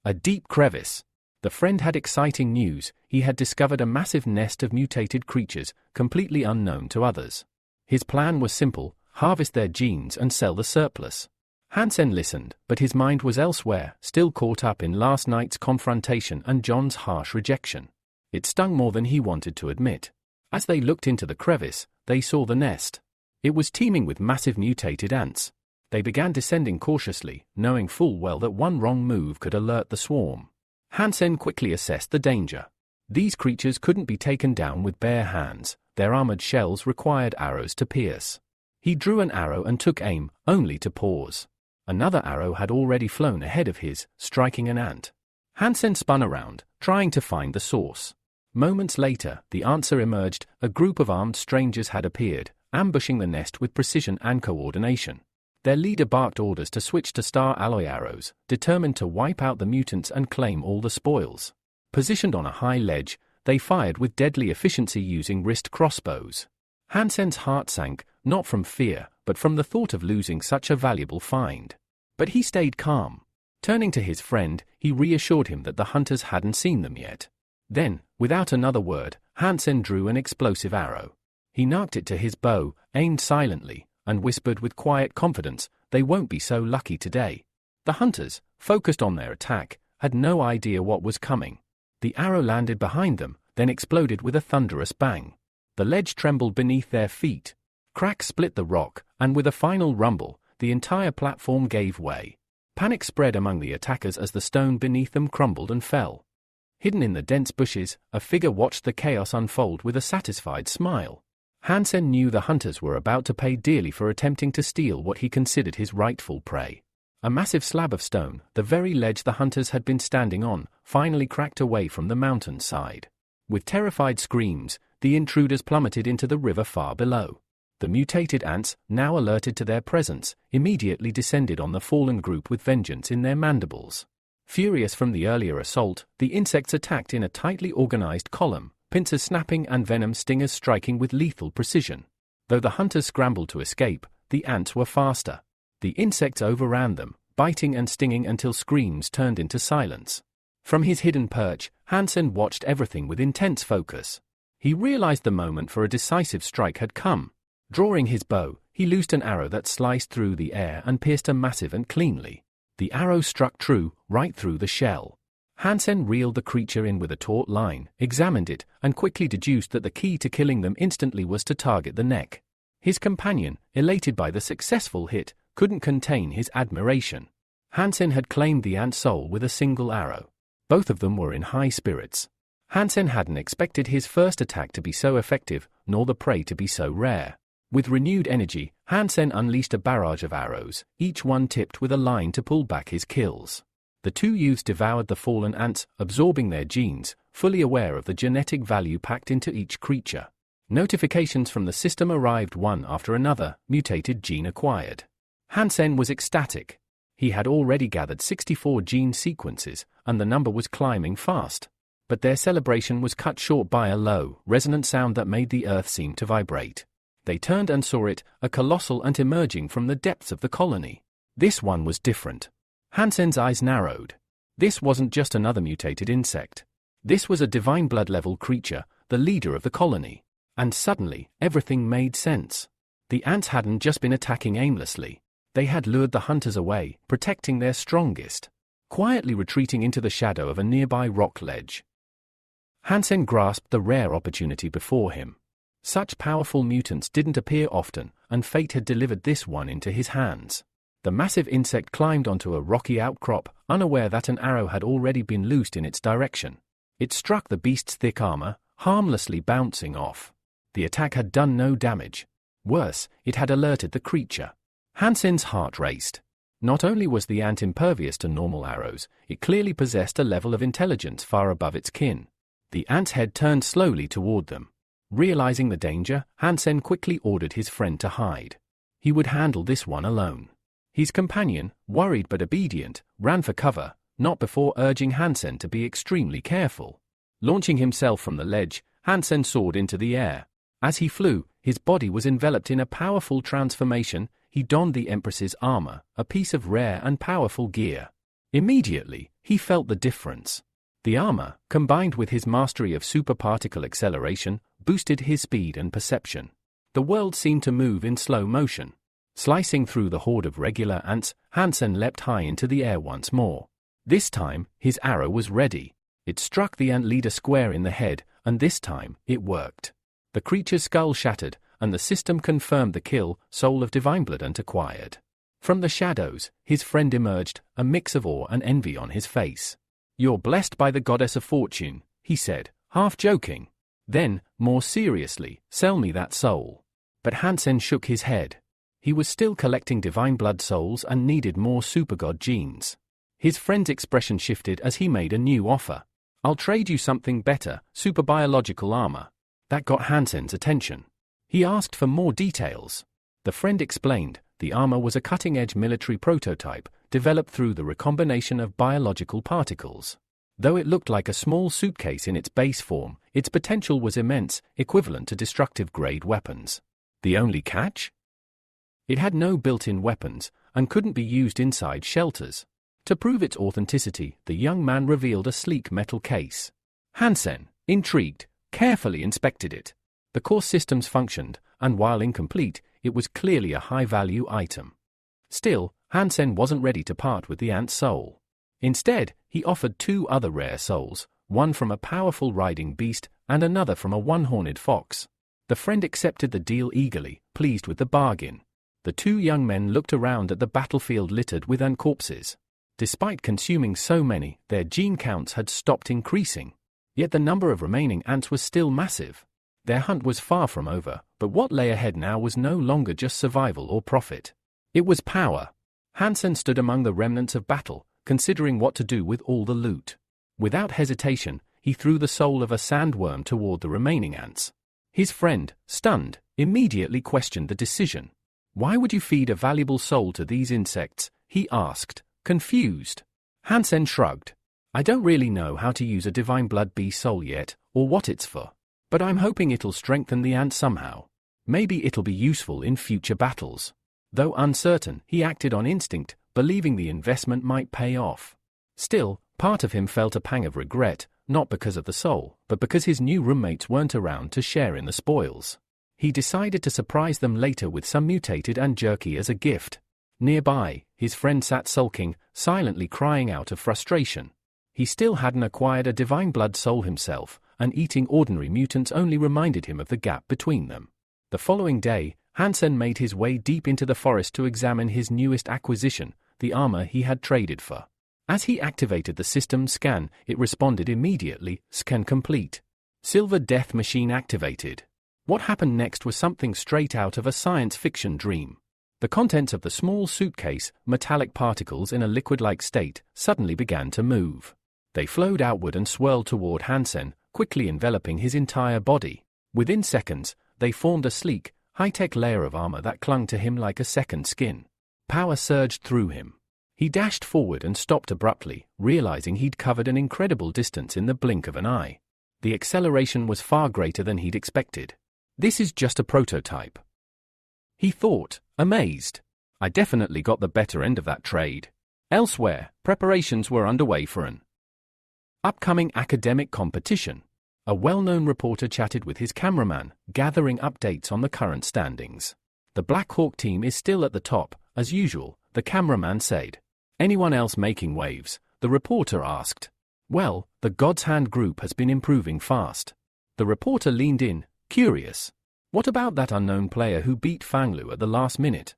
a deep crevice. The friend had exciting news. He had discovered a massive nest of mutated creatures, completely unknown to others. His plan was simple: harvest their genes and sell the surplus. Hansen listened, but his mind was elsewhere, still caught up in last night's confrontation and John's harsh rejection. It stung more than he wanted to admit. As they looked into the crevice, they saw the nest. It was teeming with massive mutated ants. They began descending cautiously, knowing full well that one wrong move could alert the swarm. Hansen quickly assessed the danger. These creatures couldn't be taken down with bare hands. Their armored shells required arrows to pierce. He drew an arrow and took aim, only to pause. Another arrow had already flown ahead of his, striking an ant. Hansen spun around, trying to find the source. Moments later, the answer emerged. A group of armed strangers had appeared, ambushing the nest with precision and coordination. Their leader barked orders to switch to star alloy arrows, determined to wipe out the mutants and claim all the spoils. Positioned on a high ledge, they fired with deadly efficiency using wrist crossbows. Hansen's heart sank, not from fear, but from the thought of losing such a valuable find. But he stayed calm. Turning to his friend, he reassured him that the hunters hadn't seen them yet. Then, without another word, Hansen drew an explosive arrow. He knocked it to his bow, aimed silently, and whispered with quiet confidence, "They won't be so lucky today." The hunters, focused on their attack, had no idea what was coming. The arrow landed behind them, then exploded with a thunderous bang. The ledge trembled beneath their feet. Cracks split the rock, and with a final rumble, the entire platform gave way. Panic spread among the attackers as the stone beneath them crumbled and fell. Hidden in the dense bushes, a figure watched the chaos unfold with a satisfied smile. Hansen knew the hunters were about to pay dearly for attempting to steal what he considered his rightful prey. A massive slab of stone, the very ledge the hunters had been standing on, finally cracked away from the mountain side. With terrified screams, the intruders plummeted into the river far below. The mutated ants, now alerted to their presence, immediately descended on the fallen group with vengeance in their mandibles. Furious from the earlier assault, the insects attacked in a tightly organized column, pincers snapping and venom stingers striking with lethal precision. Though the hunters scrambled to escape, the ants were faster. The insects overran them, biting and stinging until screams turned into silence. From his hidden perch, Hansen watched everything with intense focus. He realized the moment for a decisive strike had come. Drawing his bow, he loosed an arrow that sliced through the air and pierced a massive ant cleanly. The arrow struck true, right through the shell. Hansen reeled the creature in with a taut line, examined it, and quickly deduced that the key to killing them instantly was to target the neck. His companion, elated by the successful hit, couldn't contain his admiration. Hansen had claimed the ant soul with a single arrow. Both of them were in high spirits. Hansen hadn't expected his first attack to be so effective, nor the prey to be so rare. With renewed energy, Hansen unleashed a barrage of arrows, each one tipped with a line to pull back his kills. The two youths devoured the fallen ants, absorbing their genes, fully aware of the genetic value packed into each creature. Notifications from the system arrived one after another, mutated gene acquired. Hansen was ecstatic. He had already gathered 64 gene sequences, and the number was climbing fast. But their celebration was cut short by a low, resonant sound that made the earth seem to vibrate. They turned and saw it, a colossal ant emerging from the depths of the colony. This one was different. Hansen's eyes narrowed. This wasn't just another mutated insect. This was a divine blood-level creature, the leader of the colony. And suddenly, everything made sense. The ants hadn't just been attacking aimlessly. They had lured the hunters away, protecting their strongest. Quietly retreating into the shadow of a nearby rock ledge. Hansen grasped the rare opportunity before him. Such powerful mutants didn't appear often, and fate had delivered this one into his hands. The massive insect climbed onto a rocky outcrop, unaware that an arrow had already been loosed in its direction. It struck the beast's thick armor, harmlessly bouncing off. The attack had done no damage. Worse, it had alerted the creature. Hansen's heart raced. Not only was the ant impervious to normal arrows, it clearly possessed a level of intelligence far above its kin. The ant's head turned slowly toward them. Realizing the danger, Hansen quickly ordered his friend to hide. He would handle this one alone. His companion, worried but obedient, ran for cover, not before urging Hansen to be extremely careful. Launching himself from the ledge, Hansen soared into the air. As he flew, his body was enveloped in a powerful transformation. He donned the Empress's armor, a piece of rare and powerful gear. Immediately, he felt the difference. The armor, combined with his mastery of superparticle acceleration, boosted his speed and perception. The world seemed to move in slow motion. Slicing through the horde of regular ants, Hansen leapt high into the air once more. This time, his arrow was ready. It struck the ant leader square in the head, and this time, it worked. The creature's skull shattered, and the system confirmed the kill. Soul of divine blood acquired. From the shadows, his friend emerged, a mix of awe and envy on his face. "You're blessed by the goddess of fortune," he said, half joking. Then, more seriously, "sell me that soul." But Hansen shook his head. He was still collecting divine blood souls and needed more supergod genes. His friend's expression shifted as he made a new offer. "I'll trade you something better, superbiological armor." That got Hansen's attention. He asked for more details. The friend explained, the armor was a cutting-edge military prototype, developed through the recombination of biological particles. Though it looked like a small suitcase in its base form, its potential was immense, equivalent to destructive-grade weapons. The only catch? It had no built-in weapons, and couldn't be used inside shelters. To prove its authenticity, the young man revealed a sleek metal case. Hansen, intrigued, carefully inspected it. The core systems functioned, and while incomplete, it was clearly a high-value item. Still, Hansen wasn't ready to part with the ant's soul. Instead, he offered 2 other rare souls, one from a powerful riding beast and another from a one-horned fox. The friend accepted the deal eagerly, pleased with the bargain. The 2 young men looked around at the battlefield littered with ant corpses. Despite consuming so many, their gene counts had stopped increasing. Yet the number of remaining ants was still massive. Their hunt was far from over, but what lay ahead now was no longer just survival or profit. It was power. Hansen stood among the remnants of battle, considering what to do with all the loot. Without hesitation, he threw the soul of a sandworm toward the remaining ants. His friend, stunned, immediately questioned the decision. "Why would you feed a valuable soul to these insects?" he asked, confused. Hansen shrugged. "I don't really know how to use a divine blood bee soul yet, or what it's for. But I'm hoping it'll strengthen the ant somehow. Maybe it'll be useful in future battles." Though uncertain, he acted on instinct, believing the investment might pay off. Still, part of him felt a pang of regret, not because of the soul, but because his new roommates weren't around to share in the spoils. He decided to surprise them later with some mutated ant jerky as a gift. Nearby, his friend sat sulking, silently crying out of frustration. He still hadn't acquired a divine blood soul himself, and eating ordinary mutants only reminded him of the gap between them. The following day, Hansen made his way deep into the forest to examine his newest acquisition, the armor he had traded for. As he activated the system's scan, it responded immediately, "Scan complete." Silver Death Machine activated. What happened next was something straight out of a science fiction dream. The contents of the small suitcase, metallic particles in a liquid-like state, suddenly began to move. They flowed outward and swirled toward Hansen, quickly enveloping his entire body. Within seconds, they formed a sleek, high-tech layer of armor that clung to him like a second skin. Power surged through him. He dashed forward and stopped abruptly, realizing he'd covered an incredible distance in the blink of an eye. The acceleration was far greater than he'd expected. "This is just a prototype," he thought, amazed. "I definitely got the better end of that trade." Elsewhere, preparations were underway for an upcoming academic competition. A well-known reporter chatted with his cameraman, gathering updates on the current standings. "The Black Hawk team is still at the top, as usual," the cameraman said. "Anyone else making waves?" the reporter asked. "Well, the God's Hand group has been improving fast." The reporter leaned in, curious. "What about that unknown player who beat Fanglu at the last minute?"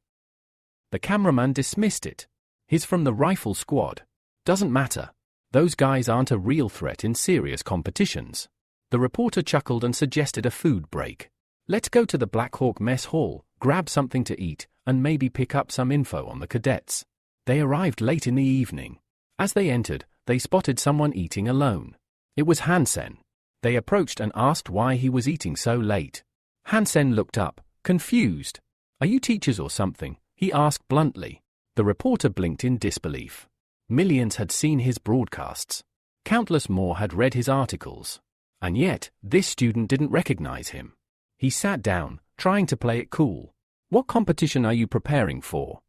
The cameraman dismissed it. "He's from the rifle squad. Doesn't matter. Those guys aren't a real threat in serious competitions." The reporter chuckled and suggested a food break. "Let's go to the Black Hawk mess hall, grab something to eat, and maybe pick up some info on the cadets." They arrived late in the evening. As they entered, they spotted someone eating alone. It was Hansen. They approached and asked why he was eating so late. Hansen looked up, confused. "Are you teachers or something?" he asked bluntly. The reporter blinked in disbelief. Millions had seen his broadcasts. Countless more had read his articles. And yet, this student didn't recognize him. He sat down, trying to play it cool. "What competition are you preparing for?"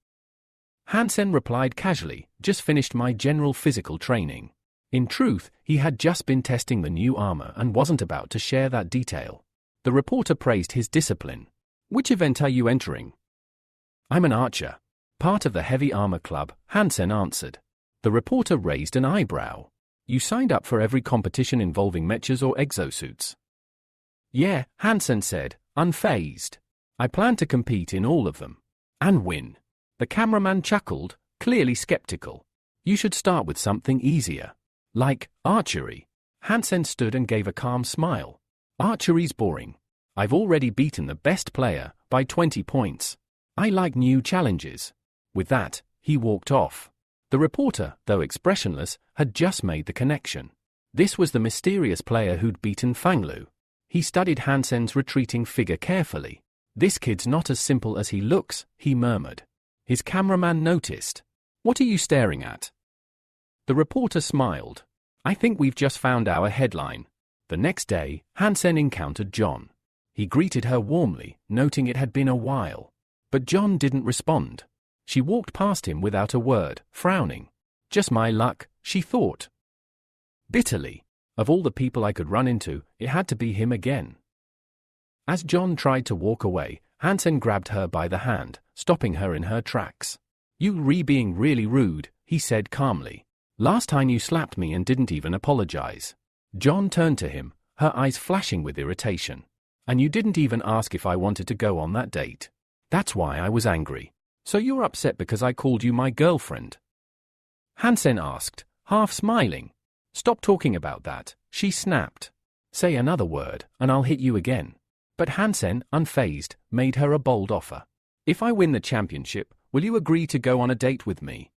Hansen replied casually, "Just finished my general physical training." In truth, he had just been testing the new armor and wasn't about to share that detail. The reporter praised his discipline. "Which event are you entering?" "I'm an archer. Part of the heavy armor club," Hansen answered. The reporter raised an eyebrow. "You signed up for every competition involving mechas or exosuits?" "Yeah," Hansen said, unfazed. "I plan to compete in all of them. And win." The cameraman chuckled, clearly skeptical. "You should start with something easier. Like archery." Hansen stood and gave a calm smile. "Archery's boring. I've already beaten the best player, by 20 points. I like new challenges." With that, he walked off. The reporter, though expressionless, had just made the connection. This was the mysterious player who'd beaten Fanglu. He studied Hansen's retreating figure carefully. "This kid's not as simple as he looks," he murmured. His cameraman noticed. "What are you staring at?" The reporter smiled. "I think we've just found our headline." The next day, Hansen encountered John. He greeted her warmly, noting it had been a while. But John didn't respond. She walked past him without a word, frowning. "Just my luck," she thought. Bitterly. Of all the people I could run into, it had to be him again. As John tried to walk away, Hansen grabbed her by the hand, stopping her in her tracks. "You being really rude," he said calmly. "Last time you slapped me and didn't even apologize." John turned to him, her eyes flashing with irritation. "And you didn't even ask if I wanted to go on that date. That's why I was angry. So you're upset because I called you my girlfriend?" Hansen asked, half smiling. "Stop talking about that," she snapped. "Say another word, and I'll hit you again." But Hansen, unfazed, made her a bold offer. "If I win the championship, will you agree to go on a date with me?"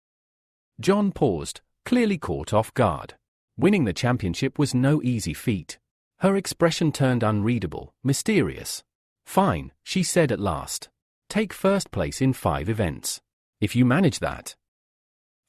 John paused, clearly caught off guard. Winning the championship was no easy feat. Her expression turned unreadable, mysterious. "Fine," she said at last. "Take first place in 5 events. If you manage that,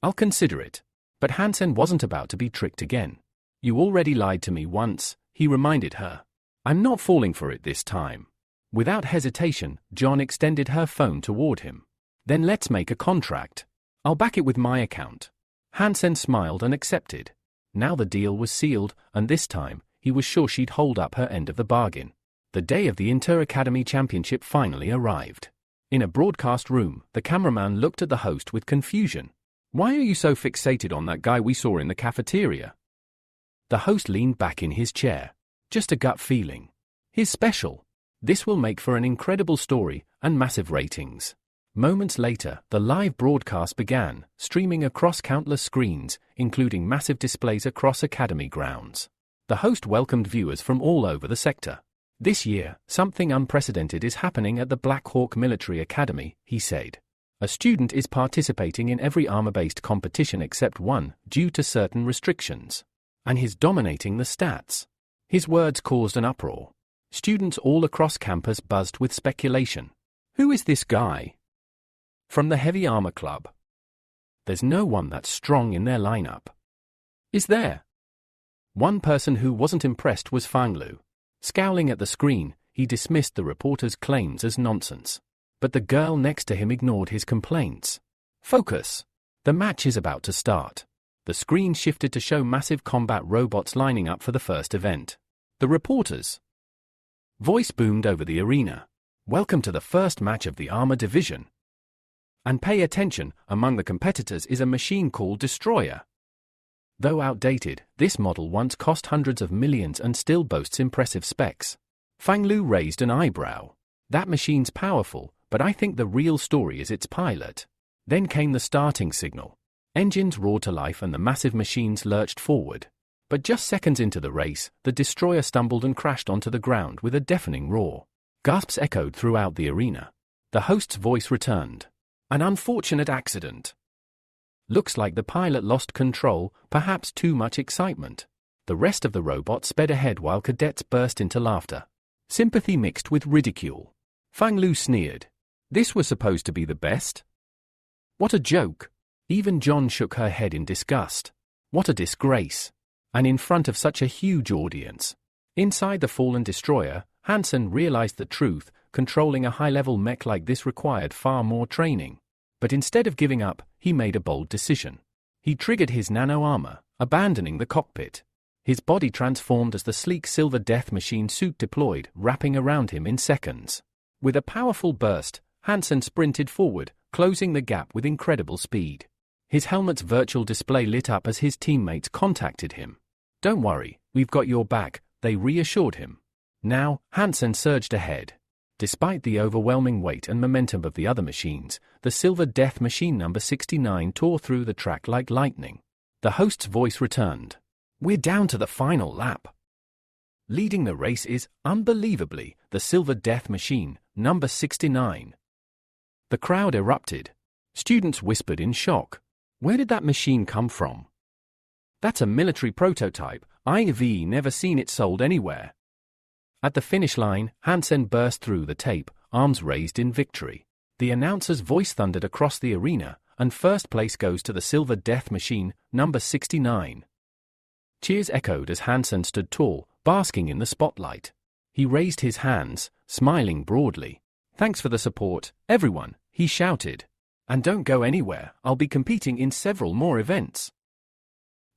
I'll consider it." But Hansen wasn't about to be tricked again. "You already lied to me once," he reminded her. "I'm not falling for it this time." Without hesitation, John extended her phone toward him. "Then let's make a contract. I'll back it with my account." Hansen smiled and accepted. Now the deal was sealed, and this time, he was sure she'd hold up her end of the bargain. The day of the Inter-Academy Championship finally arrived. In a broadcast room, the cameraman looked at the host with confusion. "Why are you so fixated on that guy we saw in the cafeteria?" The host leaned back in his chair. "Just a gut feeling. He's special. This will make for an incredible story and massive ratings." Moments later, the live broadcast began, streaming across countless screens, including massive displays across academy grounds. The host welcomed viewers from all over the sector. "This year, something unprecedented is happening at the Black Hawk Military Academy," he said. "A student is participating in every armor-based competition except one, due to certain restrictions. And he's dominating the stats." His words caused an uproar. Students all across campus buzzed with speculation. "Who is this guy?" "From the Heavy Armor Club." "There's no one that's strong in their lineup." "Is there?" One person who wasn't impressed was Fanglu. Scowling at the screen, he dismissed the reporter's claims as nonsense. But the girl next to him ignored his complaints. "Focus. The match is about to start." The screen shifted to show massive combat robots lining up for the first event. The reporter's voice boomed over the arena. "Welcome to the first match of the Armor Division. And pay attention, among the competitors is a machine called Destroyer." Though outdated, this model once cost hundreds of millions and still boasts impressive specs. Fanglu raised an eyebrow. "That machine's powerful, but I think the real story is its pilot." Then came the starting signal. Engines roared to life and the massive machines lurched forward. But just seconds into the race, the destroyer stumbled and crashed onto the ground with a deafening roar. Gasps echoed throughout the arena. The host's voice returned. "An unfortunate accident. Looks like the pilot lost control, perhaps too much excitement." The rest of the robot sped ahead while cadets burst into laughter. Sympathy mixed with ridicule. Fanglu sneered. "This was supposed to be the best? What a joke." Even John shook her head in disgust. "What a disgrace. And in front of such a huge audience." Inside the fallen destroyer, Hansen realized the truth: controlling a high-level mech like this required far more training. But instead of giving up, he made a bold decision. He triggered his nano-armor, abandoning the cockpit. His body transformed as the sleek silver death machine suit deployed, wrapping around him in seconds. With a powerful burst, Hansen sprinted forward, closing the gap with incredible speed. His helmet's virtual display lit up as his teammates contacted him. "Don't worry, we've got your back," they reassured him. Now, Hansen surged ahead. Despite the overwhelming weight and momentum of the other machines, the silver death machine number 69 tore through the track like lightning. The host's voice returned. "We're down to the final lap." Leading the race is, unbelievably, the silver death machine, number 69. The crowd erupted. Students whispered in shock. "Where did that machine come from?" "That's a military prototype. I've never seen it sold anywhere." At the finish line, Hansen burst through the tape, arms raised in victory. The announcer's voice thundered across the arena, and first place goes to the silver death machine, number 69. Cheers echoed as Hansen stood tall, basking in the spotlight. He raised his hands, smiling broadly. "Thanks for the support, everyone," he shouted. "And don't go anywhere, I'll be competing in several more events."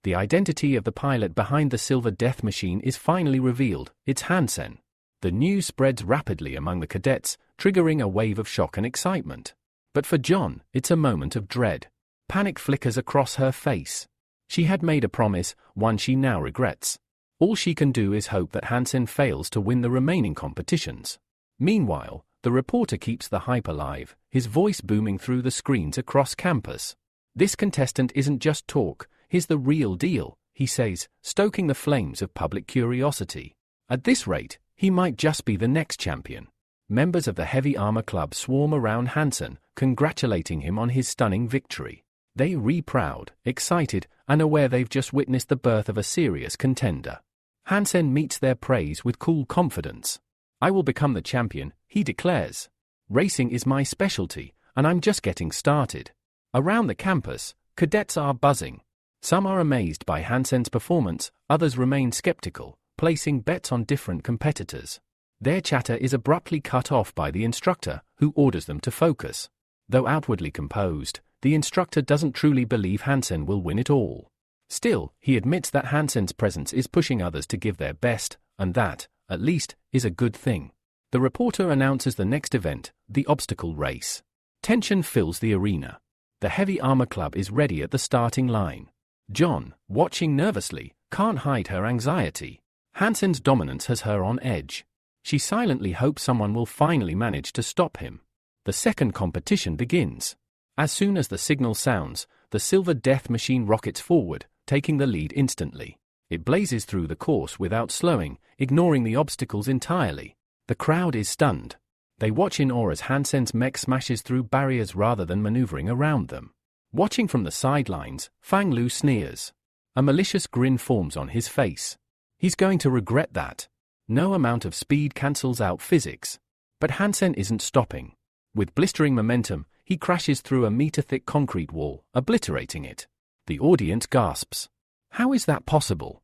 The identity of the pilot behind the silver death machine is finally revealed. It's Hansen. The news spreads rapidly among the cadets, triggering a wave of shock and excitement. But for John, it's a moment of dread. Panic flickers across her face. She had made a promise, one she now regrets. All she can do is hope that Hansen fails to win the remaining competitions. Meanwhile, the reporter keeps the hype alive, his voice booming through the screens across campus. "This contestant isn't just talk, he's the real deal," he says, stoking the flames of public curiosity. At this rate, he might just be the next champion. Members of the Heavy Armor Club swarm around Hansen, congratulating him on his stunning victory. They are proud, excited, and aware they've just witnessed the birth of a serious contender. Hansen meets their praise with cool confidence. "I will become the champion," he declares. "Racing is my specialty, and I'm just getting started." Around the campus, cadets are buzzing. Some are amazed by Hansen's performance, others remain skeptical, placing bets on different competitors. Their chatter is abruptly cut off by the instructor, who orders them to focus. Though outwardly composed, the instructor doesn't truly believe Hansen will win it all. Still, he admits that Hansen's presence is pushing others to give their best, and that, at least, is a good thing. The reporter announces the next event, the obstacle race. Tension fills the arena. The Heavy Armor Club is ready at the starting line. John, watching nervously, can't hide her anxiety. Hansen's dominance has her on edge. She silently hopes someone will finally manage to stop him. The second competition begins. As soon as the signal sounds, the silver death machine rockets forward, taking the lead instantly. It blazes through the course without slowing, ignoring the obstacles entirely. The crowd is stunned. They watch in awe as Hansen's mech smashes through barriers rather than maneuvering around them. Watching from the sidelines, Fang Lu sneers. A malicious grin forms on his face. He's going to regret that. No amount of speed cancels out physics. But Hansen isn't stopping. With blistering momentum, he crashes through a meter-thick concrete wall, obliterating it. The audience gasps. How is that possible?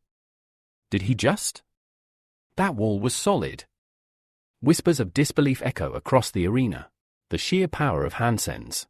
Did he just? That wall was solid. Whispers of disbelief echo across the arena. The sheer power of Hansen's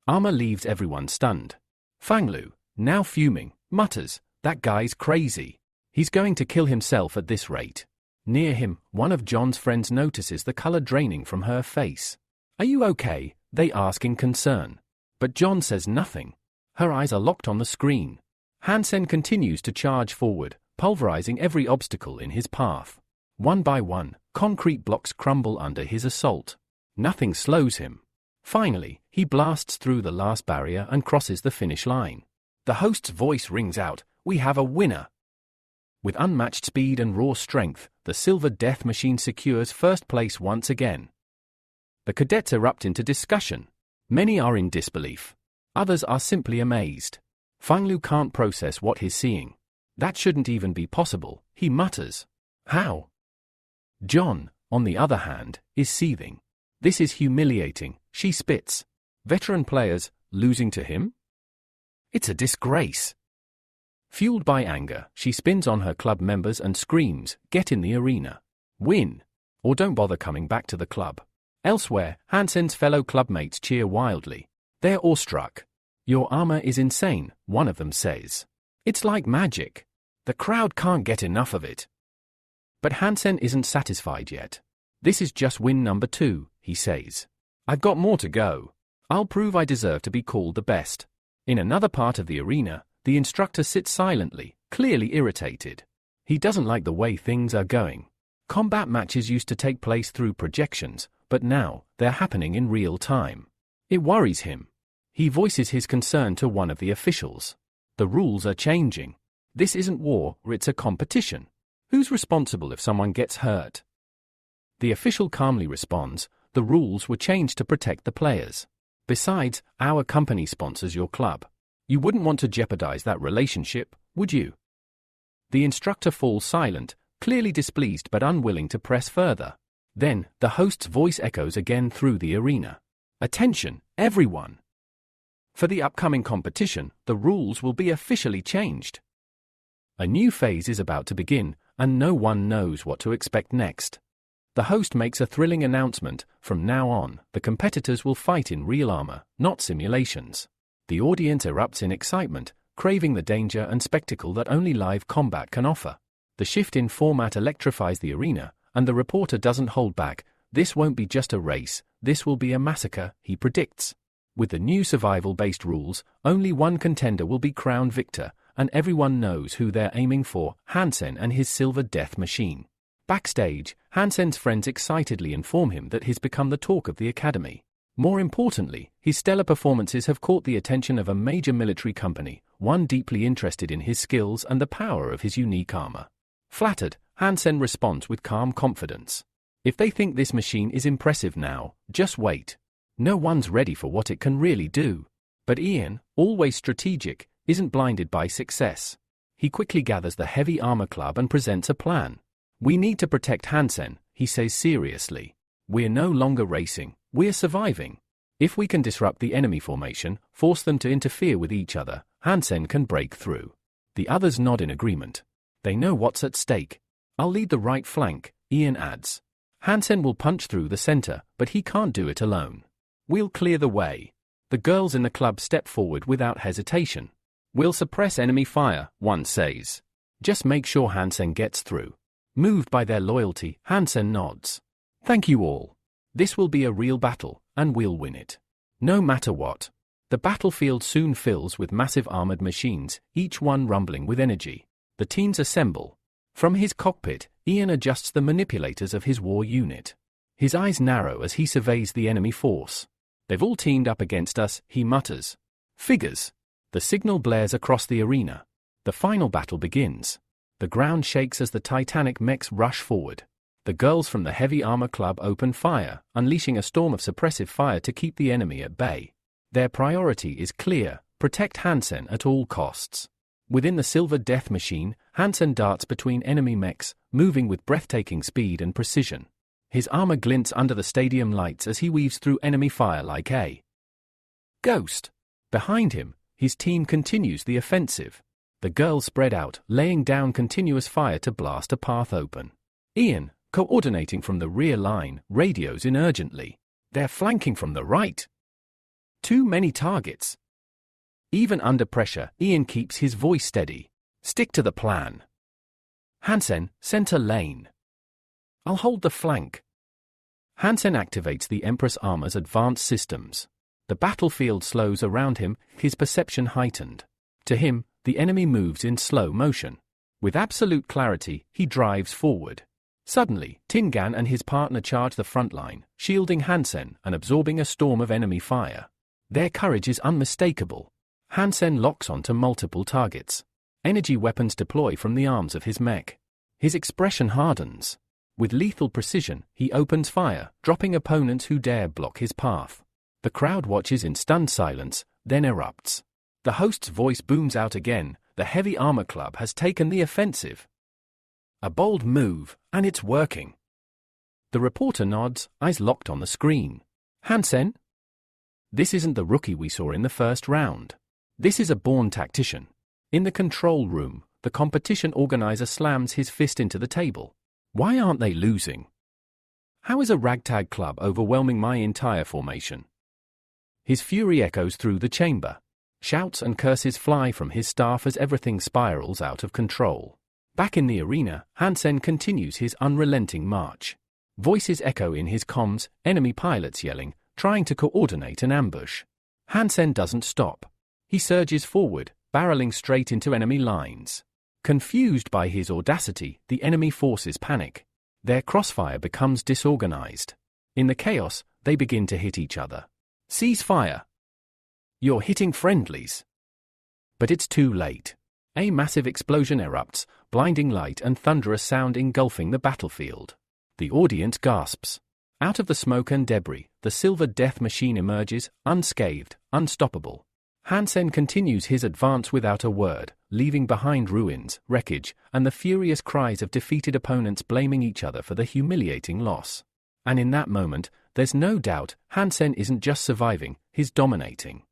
armor leaves everyone stunned. Fang Lu, now fuming, mutters, "That guy's crazy. He's going to kill himself at this rate." Near him, one of John's friends notices the color draining from her face. "Are you okay?" they ask in concern. But John says nothing. Her eyes are locked on the screen. Hansen continues to charge forward, pulverizing every obstacle in his path. One by one, concrete blocks crumble under his assault. Nothing slows him. Finally, he blasts through the last barrier and crosses the finish line. The host's voice rings out, "We have a winner!" With unmatched speed and raw strength, the silver death machine secures first place once again. The cadets erupt into discussion. Many are in disbelief. Others are simply amazed. Fang Lu can't process what he's seeing. "That shouldn't even be possible," he mutters. "How?" John, on the other hand, is seething. "This is humiliating," she spits. "Veteran players, losing to him? It's a disgrace." Fueled by anger, she spins on her club members and screams, "Get in the arena. Win. Or don't bother coming back to the club." Elsewhere, Hansen's fellow clubmates cheer wildly. They're awestruck. "Your armor is insane," one of them says. "It's like magic. The crowd can't get enough of it." But Hansen isn't satisfied yet. "This is just win number 2, he says. "I've got more to go. I'll prove I deserve to be called the best." In another part of the arena, the instructor sits silently, clearly irritated. He doesn't like the way things are going. Combat matches used to take place through projections, but now, they're happening in real time. It worries him. He voices his concern to one of the officials. "The rules are changing. This isn't war, it's a competition. Who's responsible if someone gets hurt?" The official calmly responds, "The rules were changed to protect the players. Besides, our company sponsors your club. You wouldn't want to jeopardize that relationship, would you?" The instructor falls silent, clearly displeased but unwilling to press further. Then, the host's voice echoes again through the arena. "Attention, everyone! For the upcoming competition, the rules will be officially changed." A new phase is about to begin, and no one knows what to expect next. The host makes a thrilling announcement: from now on, the competitors will fight in real armor, not simulations. The audience erupts in excitement, craving the danger and spectacle that only live combat can offer. The shift in format electrifies the arena, and the reporter doesn't hold back. "This won't be just a race, this will be a massacre," he predicts. With the new survival-based rules, only one contender will be crowned victor, and everyone knows who they're aiming for: Hansen and his silver death machine. Backstage, Hansen's friends excitedly inform him that he's become the talk of the academy. More importantly, his stellar performances have caught the attention of a major military company, one deeply interested in his skills and the power of his unique armor. Flattered, Hansen responds with calm confidence. "If they think this machine is impressive now, just wait. No one's ready for what it can really do." But Ian, always strategic, isn't blinded by success. He quickly gathers the heavy armor club and presents a plan. "We need to protect Hansen," he says seriously. "We're no longer racing, we're surviving. If we can disrupt the enemy formation, force them to interfere with each other, Hansen can break through." The others nod in agreement. They know what's at stake. "I'll lead the right flank," Ian adds. "Hansen will punch through the center, but he can't do it alone. We'll clear the way." The girls in the club step forward without hesitation. "We'll suppress enemy fire," one says. "Just make sure Hansen gets through." Moved by their loyalty, Hansen nods. "Thank you all. This will be a real battle, and we'll win it. No matter what." The battlefield soon fills with massive armored machines, each one rumbling with energy. The teams assemble. From his cockpit, Ian adjusts the manipulators of his war unit. His eyes narrow as he surveys the enemy force. "They've all teamed up against us," he mutters. "Figures." The signal blares across the arena. The final battle begins. The ground shakes as the titanic mechs rush forward. The girls from the heavy armor club open fire, unleashing a storm of suppressive fire to keep the enemy at bay. Their priority is clear: protect Hansen at all costs. Within the silver death machine, Hansen darts between enemy mechs, moving with breathtaking speed and precision. His armor glints under the stadium lights as he weaves through enemy fire like a ghost. Behind him, his team continues the offensive. The girls spread out, laying down continuous fire to blast a path open. Ian, coordinating from the rear line, radios in urgently. "They're flanking from the right. Too many targets." Even under pressure, Ian keeps his voice steady. "Stick to the plan. Hansen, center lane. I'll hold the flank." Hansen activates the Empress Armor's advanced systems. The battlefield slows around him, his perception heightened. To him, the enemy moves in slow motion. With absolute clarity, he drives forward. Suddenly, Tingan and his partner charge the front line, shielding Hansen and absorbing a storm of enemy fire. Their courage is unmistakable. Hansen locks onto multiple targets. Energy weapons deploy from the arms of his mech. His expression hardens. With lethal precision, he opens fire, dropping opponents who dare block his path. The crowd watches in stunned silence, then erupts. The host's voice booms out again: "The heavy armor club has taken the offensive. A bold move, and it's working." The reporter nods, eyes locked on the screen. "Hansen? This isn't the rookie we saw in the first round. This is a born tactician. In the control room, the competition organizer slams his fist into the table. Why aren't they losing? How is a ragtag club overwhelming my entire formation? His fury echoes through the chamber. Shouts and curses fly from his staff as everything spirals out of control. Back in the arena, Hansen continues his unrelenting march. Voices echo in his comms, enemy pilots yelling, trying to coordinate an ambush. Hansen doesn't stop. He surges forward, barreling straight into enemy lines. Confused by his audacity, the enemy forces panic. Their crossfire becomes disorganized. In the chaos, they begin to hit each other. Cease fire! You're hitting friendlies. But it's too late. A massive explosion erupts, blinding light and thunderous sound engulfing the battlefield. The audience gasps. Out of the smoke and debris, the silver death machine emerges, unscathed, unstoppable. Hansen continues his advance without a word, leaving behind ruins, wreckage, and the furious cries of defeated opponents blaming each other for the humiliating loss. And in that moment, there's no doubt, Hansen isn't just surviving, he's dominating.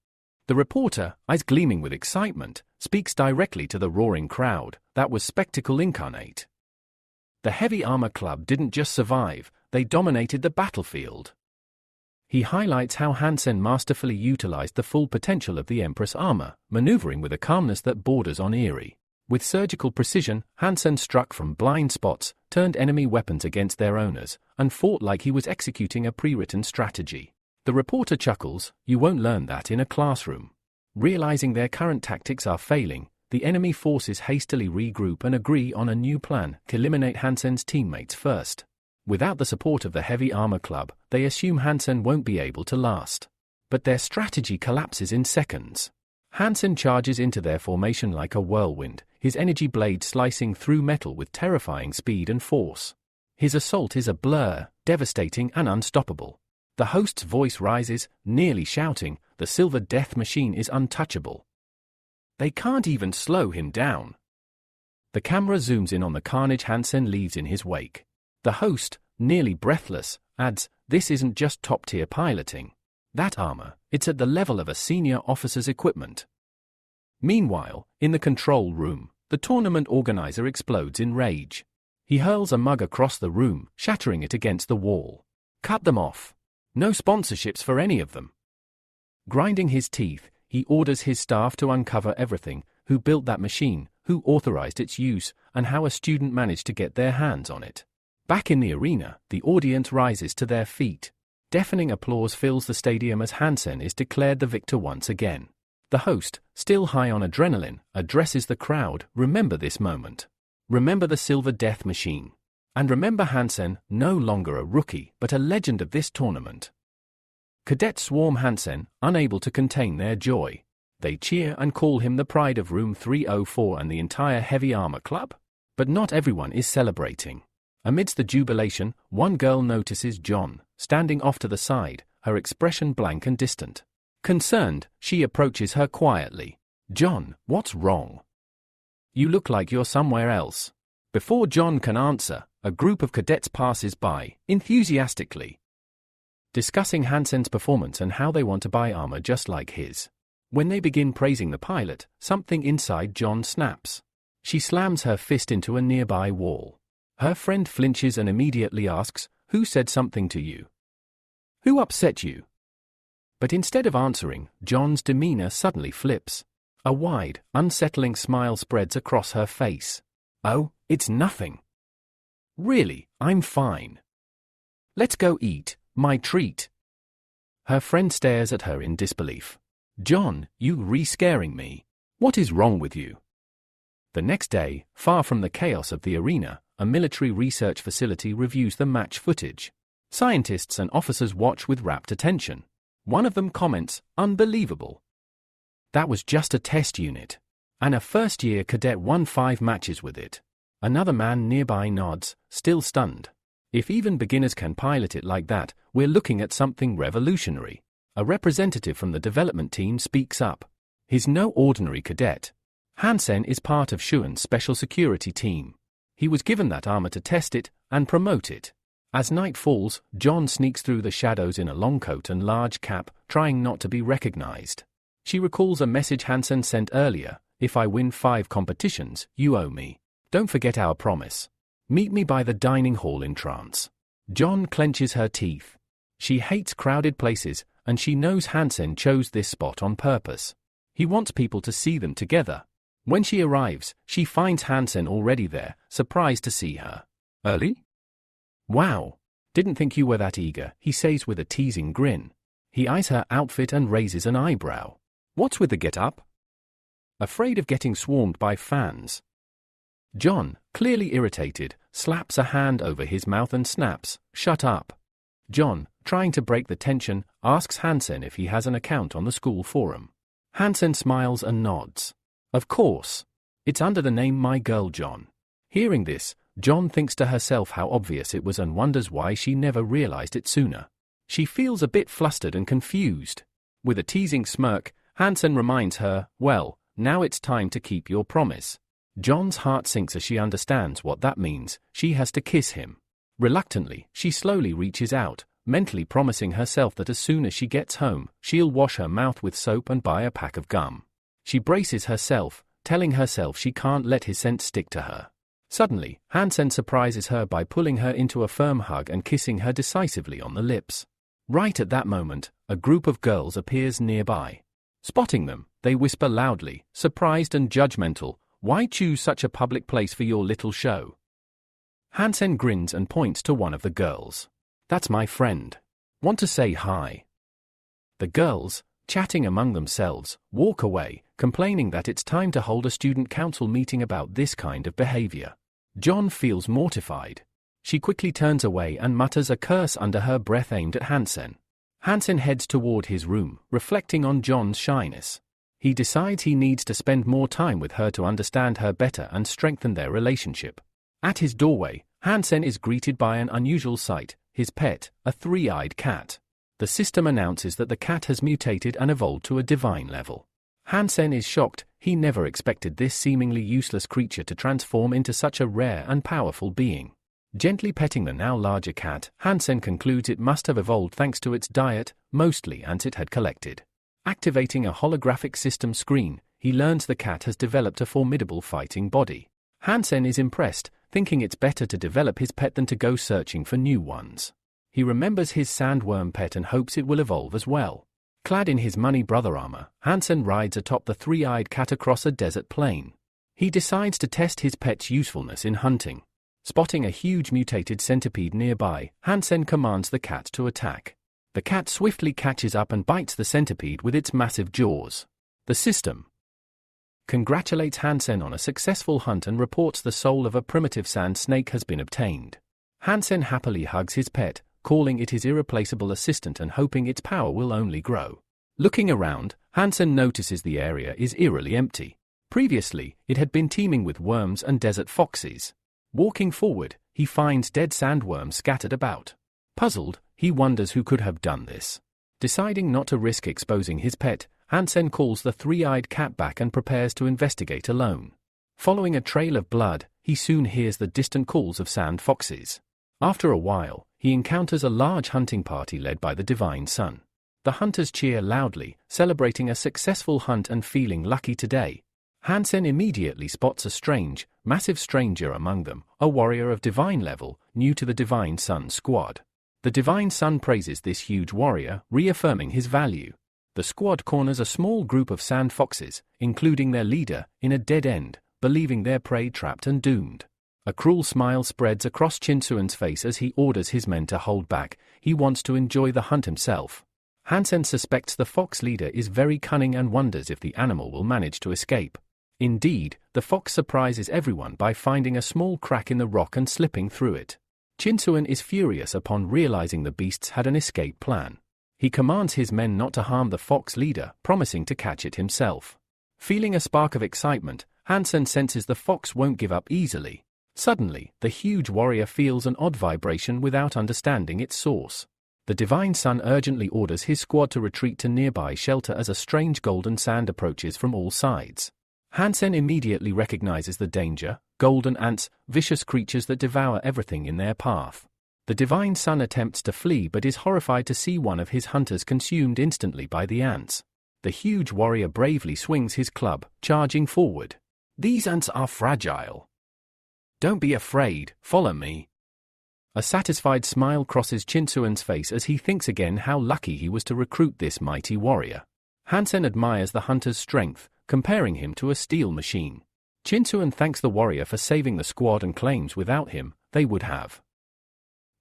The reporter, eyes gleaming with excitement, speaks directly to the roaring crowd. That was spectacle incarnate. The Heavy Armor Club didn't just survive, they dominated the battlefield. He highlights how Hansen masterfully utilized the full potential of the Empress armor, maneuvering with a calmness that borders on eerie. With surgical precision, Hansen struck from blind spots, turned enemy weapons against their owners, and fought like he was executing a pre-written strategy. The reporter chuckles, "You won't learn that in a classroom." Realizing their current tactics are failing, the enemy forces hastily regroup and agree on a new plan to eliminate Hansen's teammates first. Without the support of the Heavy Armor Club, they assume Hansen won't be able to last. But their strategy collapses in seconds. Hansen charges into their formation like a whirlwind, his energy blade slicing through metal with terrifying speed and force. His assault is a blur, devastating and unstoppable. The host's voice rises, nearly shouting, "The silver death machine is untouchable. They can't even slow him down." The camera zooms in on the carnage Hansen leaves in his wake. The host, nearly breathless, adds, "This isn't just top-tier piloting. That armor, it's at the level of a senior officer's equipment." Meanwhile, in the control room, the tournament organizer explodes in rage. He hurls a mug across the room, shattering it against the wall. "Cut them off. No sponsorships for any of them." Grinding his teeth, he orders his staff to uncover everything: who built that machine, who authorized its use, and how a student managed to get their hands on it. Back in the arena, the audience rises to their feet. Deafening applause fills the stadium as Hansen is declared the victor once again. The host, still high on adrenaline, addresses the crowd. "Remember this moment. Remember the silver death machine. And remember Hansen, no longer a rookie, but a legend of this tournament." Cadets swarm Hansen, unable to contain their joy. They cheer and call him the pride of Room 304 and the entire Heavy Armor Club. But not everyone is celebrating. Amidst the jubilation, one girl notices John, standing off to the side, her expression blank and distant. Concerned, she approaches her quietly. "John, what's wrong? You look like you're somewhere else." Before John can answer, a group of cadets passes by, enthusiastically discussing Hansen's performance and how they want to buy armor just like his. When they begin praising the pilot, something inside John snaps. She slams her fist into a nearby wall. Her friend flinches and immediately asks, "Who said something to you? Who upset you?" But instead of answering, John's demeanor suddenly flips. A wide, unsettling smile spreads across her face. "Oh, it's nothing. Really, I'm fine. Let's go eat, my treat." Her friend stares at her in disbelief. "John, you re-scaring me. What is wrong with you?" The next day, far from the chaos of the arena, a military research facility reviews the match footage. Scientists and officers watch with rapt attention. One of them comments, "Unbelievable. That was just a test unit. And a first-year cadet won 5 matches with it." Another man nearby nods, still stunned. "If even beginners can pilot it like that, we're looking at something revolutionary." A representative from the development team speaks up. He's no ordinary cadet. Hansen is part of Shouen's special security team. He was given that armor to test it and promote it. As night falls, John sneaks through the shadows in a long coat and large cap, trying not to be recognized. She recalls a message Hansen sent earlier, If I win 5 competitions, you owe me. Don't forget our promise. Meet me by the dining hall in trance. John clenches her teeth. She hates crowded places, and she knows Hansen chose this spot on purpose. He wants people to see them together. When she arrives, she finds Hansen already there, surprised to see her. Early? Wow. Didn't think you were that eager, he says with a teasing grin. He eyes her outfit and raises an eyebrow. What's with the get-up? Afraid of getting swarmed by fans. John, clearly irritated, slaps a hand over his mouth and snaps, "Shut up." John, trying to break the tension, asks Hansen if he has an account on the school forum. Hansen smiles and nods. Of course. It's under the name My Girl John. Hearing this, John thinks to herself how obvious it was and wonders why she never realized it sooner. She feels a bit flustered and confused. With a teasing smirk, Hansen reminds her, "Well, now it's time to keep your promise." John's heart sinks as she understands what that means. She has to kiss him. Reluctantly, she slowly reaches out, mentally promising herself that as soon as she gets home, she'll wash her mouth with soap and buy a pack of gum. She braces herself, telling herself she can't let his scent stick to her. Suddenly, Hansen surprises her by pulling her into a firm hug and kissing her decisively on the lips. Right at that moment, a group of girls appears nearby. Spotting them, they whisper loudly, surprised and judgmental, "Why choose such a public place for your little show?" Hansen grins and points to one of the girls. "That's my friend. Want to say hi?" The girls, chatting among themselves, walk away, complaining that it's time to hold a student council meeting about this kind of behavior. John feels mortified. She quickly turns away and mutters a curse under her breath aimed at Hansen. Hansen heads toward his room, reflecting on John's shyness. He decides he needs to spend more time with her to understand her better and strengthen their relationship. At his doorway, Hansen is greeted by an unusual sight, his pet, a 3-eyed cat. The system announces that the cat has mutated and evolved to a divine level. Hansen is shocked. He never expected this seemingly useless creature to transform into such a rare and powerful being. Gently petting the now larger cat, Hansen concludes it must have evolved thanks to its diet, mostly ants it had collected. Activating a holographic system screen, he learns the cat has developed a formidable fighting body. Hansen is impressed, thinking it's better to develop his pet than to go searching for new ones. He remembers his sandworm pet and hopes it will evolve as well. Clad in his money brother armor, Hansen rides atop the 3-eyed cat across a desert plain. He decides to test his pet's usefulness in hunting. Spotting a huge mutated centipede nearby, Hansen commands the cat to attack. The cat swiftly catches up and bites the centipede with its massive jaws. The system congratulates Hansen on a successful hunt and reports the soul of a primitive sand snake has been obtained. Hansen happily hugs his pet, calling it his irreplaceable assistant and hoping its power will only grow. Looking around, Hansen notices the area is eerily empty. Previously, it had been teeming with worms and desert foxes. Walking forward, he finds dead sandworms scattered about. Puzzled, he wonders who could have done this. Deciding not to risk exposing his pet, Hansen calls the 3-eyed cat back and prepares to investigate alone. Following a trail of blood, he soon hears the distant calls of sand foxes. After a while, he encounters a large hunting party led by the Divine Sun. The hunters cheer loudly, celebrating a successful hunt and feeling lucky today. Hansen immediately spots a strange, massive stranger among them, a warrior of divine level, new to the Divine Sun squad. The Divine Sun praises this huge warrior, reaffirming his value. The squad corners a small group of sand foxes, including their leader, in a dead end, believing their prey trapped and doomed. A cruel smile spreads across Chinsuan's face as he orders his men to hold back. He wants to enjoy the hunt himself. Hansen suspects the fox leader is very cunning and wonders if the animal will manage to escape. Indeed, the fox surprises everyone by finding a small crack in the rock and slipping through it. Chinsuan is furious upon realizing the beasts had an escape plan. He commands his men not to harm the fox leader, promising to catch it himself. Feeling a spark of excitement, Hansen senses the fox won't give up easily. Suddenly, the huge warrior feels an odd vibration without understanding its source. The Divine Sun urgently orders his squad to retreat to nearby shelter as a strange golden sand approaches from all sides. Hansen immediately recognizes the danger: golden ants, vicious creatures that devour everything in their path. The Divine Sun attempts to flee but is horrified to see one of his hunters consumed instantly by the ants. The huge warrior bravely swings his club, charging forward. These ants are fragile. Don't be afraid, follow me. A satisfied smile crosses Chinsuan's face as he thinks again how lucky he was to recruit this mighty warrior. Hansen admires the hunter's strength, comparing him to a steel machine. Chinsuan thanks the warrior for saving the squad and claims without him, they would have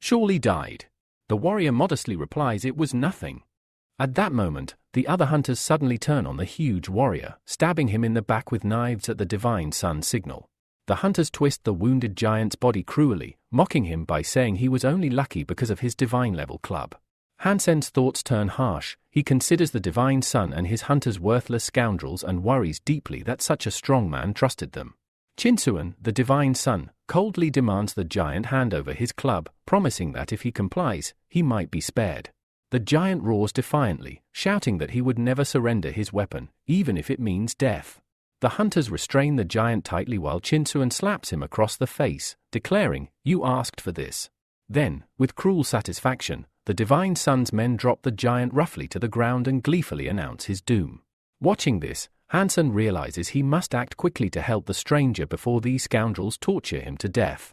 surely died. The warrior modestly replies it was nothing. At that moment, the other hunters suddenly turn on the huge warrior, stabbing him in the back with knives at the divine sun signal. The hunters twist the wounded giant's body cruelly, mocking him by saying he was only lucky because of his divine-level club. Hansen's thoughts turn harsh. He considers the divine sun and his hunters worthless scoundrels and worries deeply that such a strong man trusted them. Chinsuan, the divine sun, coldly demands the giant hand over his club, promising that if he complies, he might be spared. The giant roars defiantly, shouting that he would never surrender his weapon, even if it means death. The hunters restrain the giant tightly while Chinsuan slaps him across the face, declaring, "You asked for this." Then, with cruel satisfaction, the divine sun's men drop the giant roughly to the ground and gleefully announce his doom. Watching this, Hansen realizes he must act quickly to help the stranger before these scoundrels torture him to death.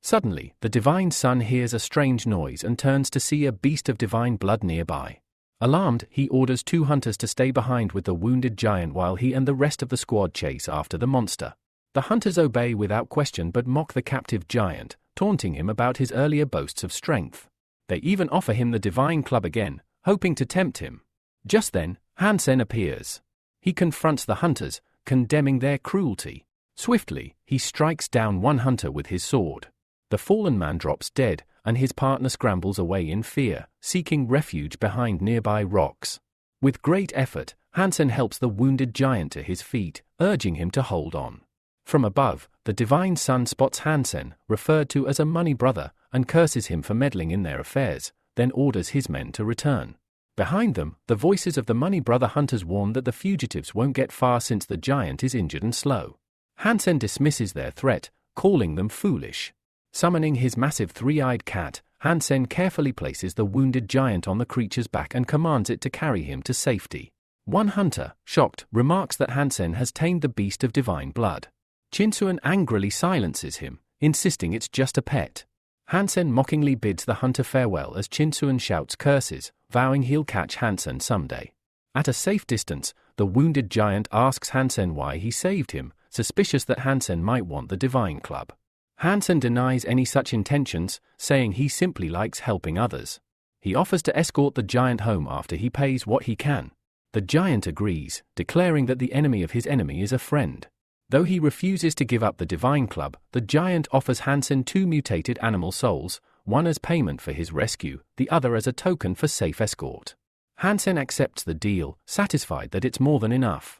Suddenly, the divine sun hears a strange noise and turns to see a beast of divine blood nearby. Alarmed, he orders 2 hunters to stay behind with the wounded giant while he and the rest of the squad chase after the monster. The hunters obey without question but mock the captive giant, taunting him about his earlier boasts of strength. They even offer him the divine club again, hoping to tempt him. Just then, Hansen appears. He confronts the hunters, condemning their cruelty. Swiftly, he strikes down one hunter with his sword. The fallen man drops dead, and his partner scrambles away in fear, seeking refuge behind nearby rocks. With great effort, Hansen helps the wounded giant to his feet, urging him to hold on. From above, the divine sun spots Hansen, referred to as a money brother, and curses him for meddling in their affairs, then orders his men to return. Behind them, the voices of the money brother hunters warn that the fugitives won't get far since the giant is injured and slow. Hansen dismisses their threat, calling them foolish. Summoning his massive 3-eyed cat, Hansen carefully places the wounded giant on the creature's back and commands it to carry him to safety. One hunter, shocked, remarks that Hansen has tamed the beast of divine blood. Chinsuan angrily silences him, insisting it's just a pet. Hansen mockingly bids the hunter farewell as Chinsuan shouts curses, vowing he'll catch Hansen someday. At a safe distance, the wounded giant asks Hansen why he saved him, suspicious that Hansen might want the divine club. Hansen denies any such intentions, saying he simply likes helping others. He offers to escort the giant home after he pays what he can. The giant agrees, declaring that the enemy of his enemy is a friend. Though he refuses to give up the divine club, the giant offers Hansen 2 mutated animal souls, one as payment for his rescue, the other as a token for safe escort. Hansen accepts the deal, satisfied that it's more than enough.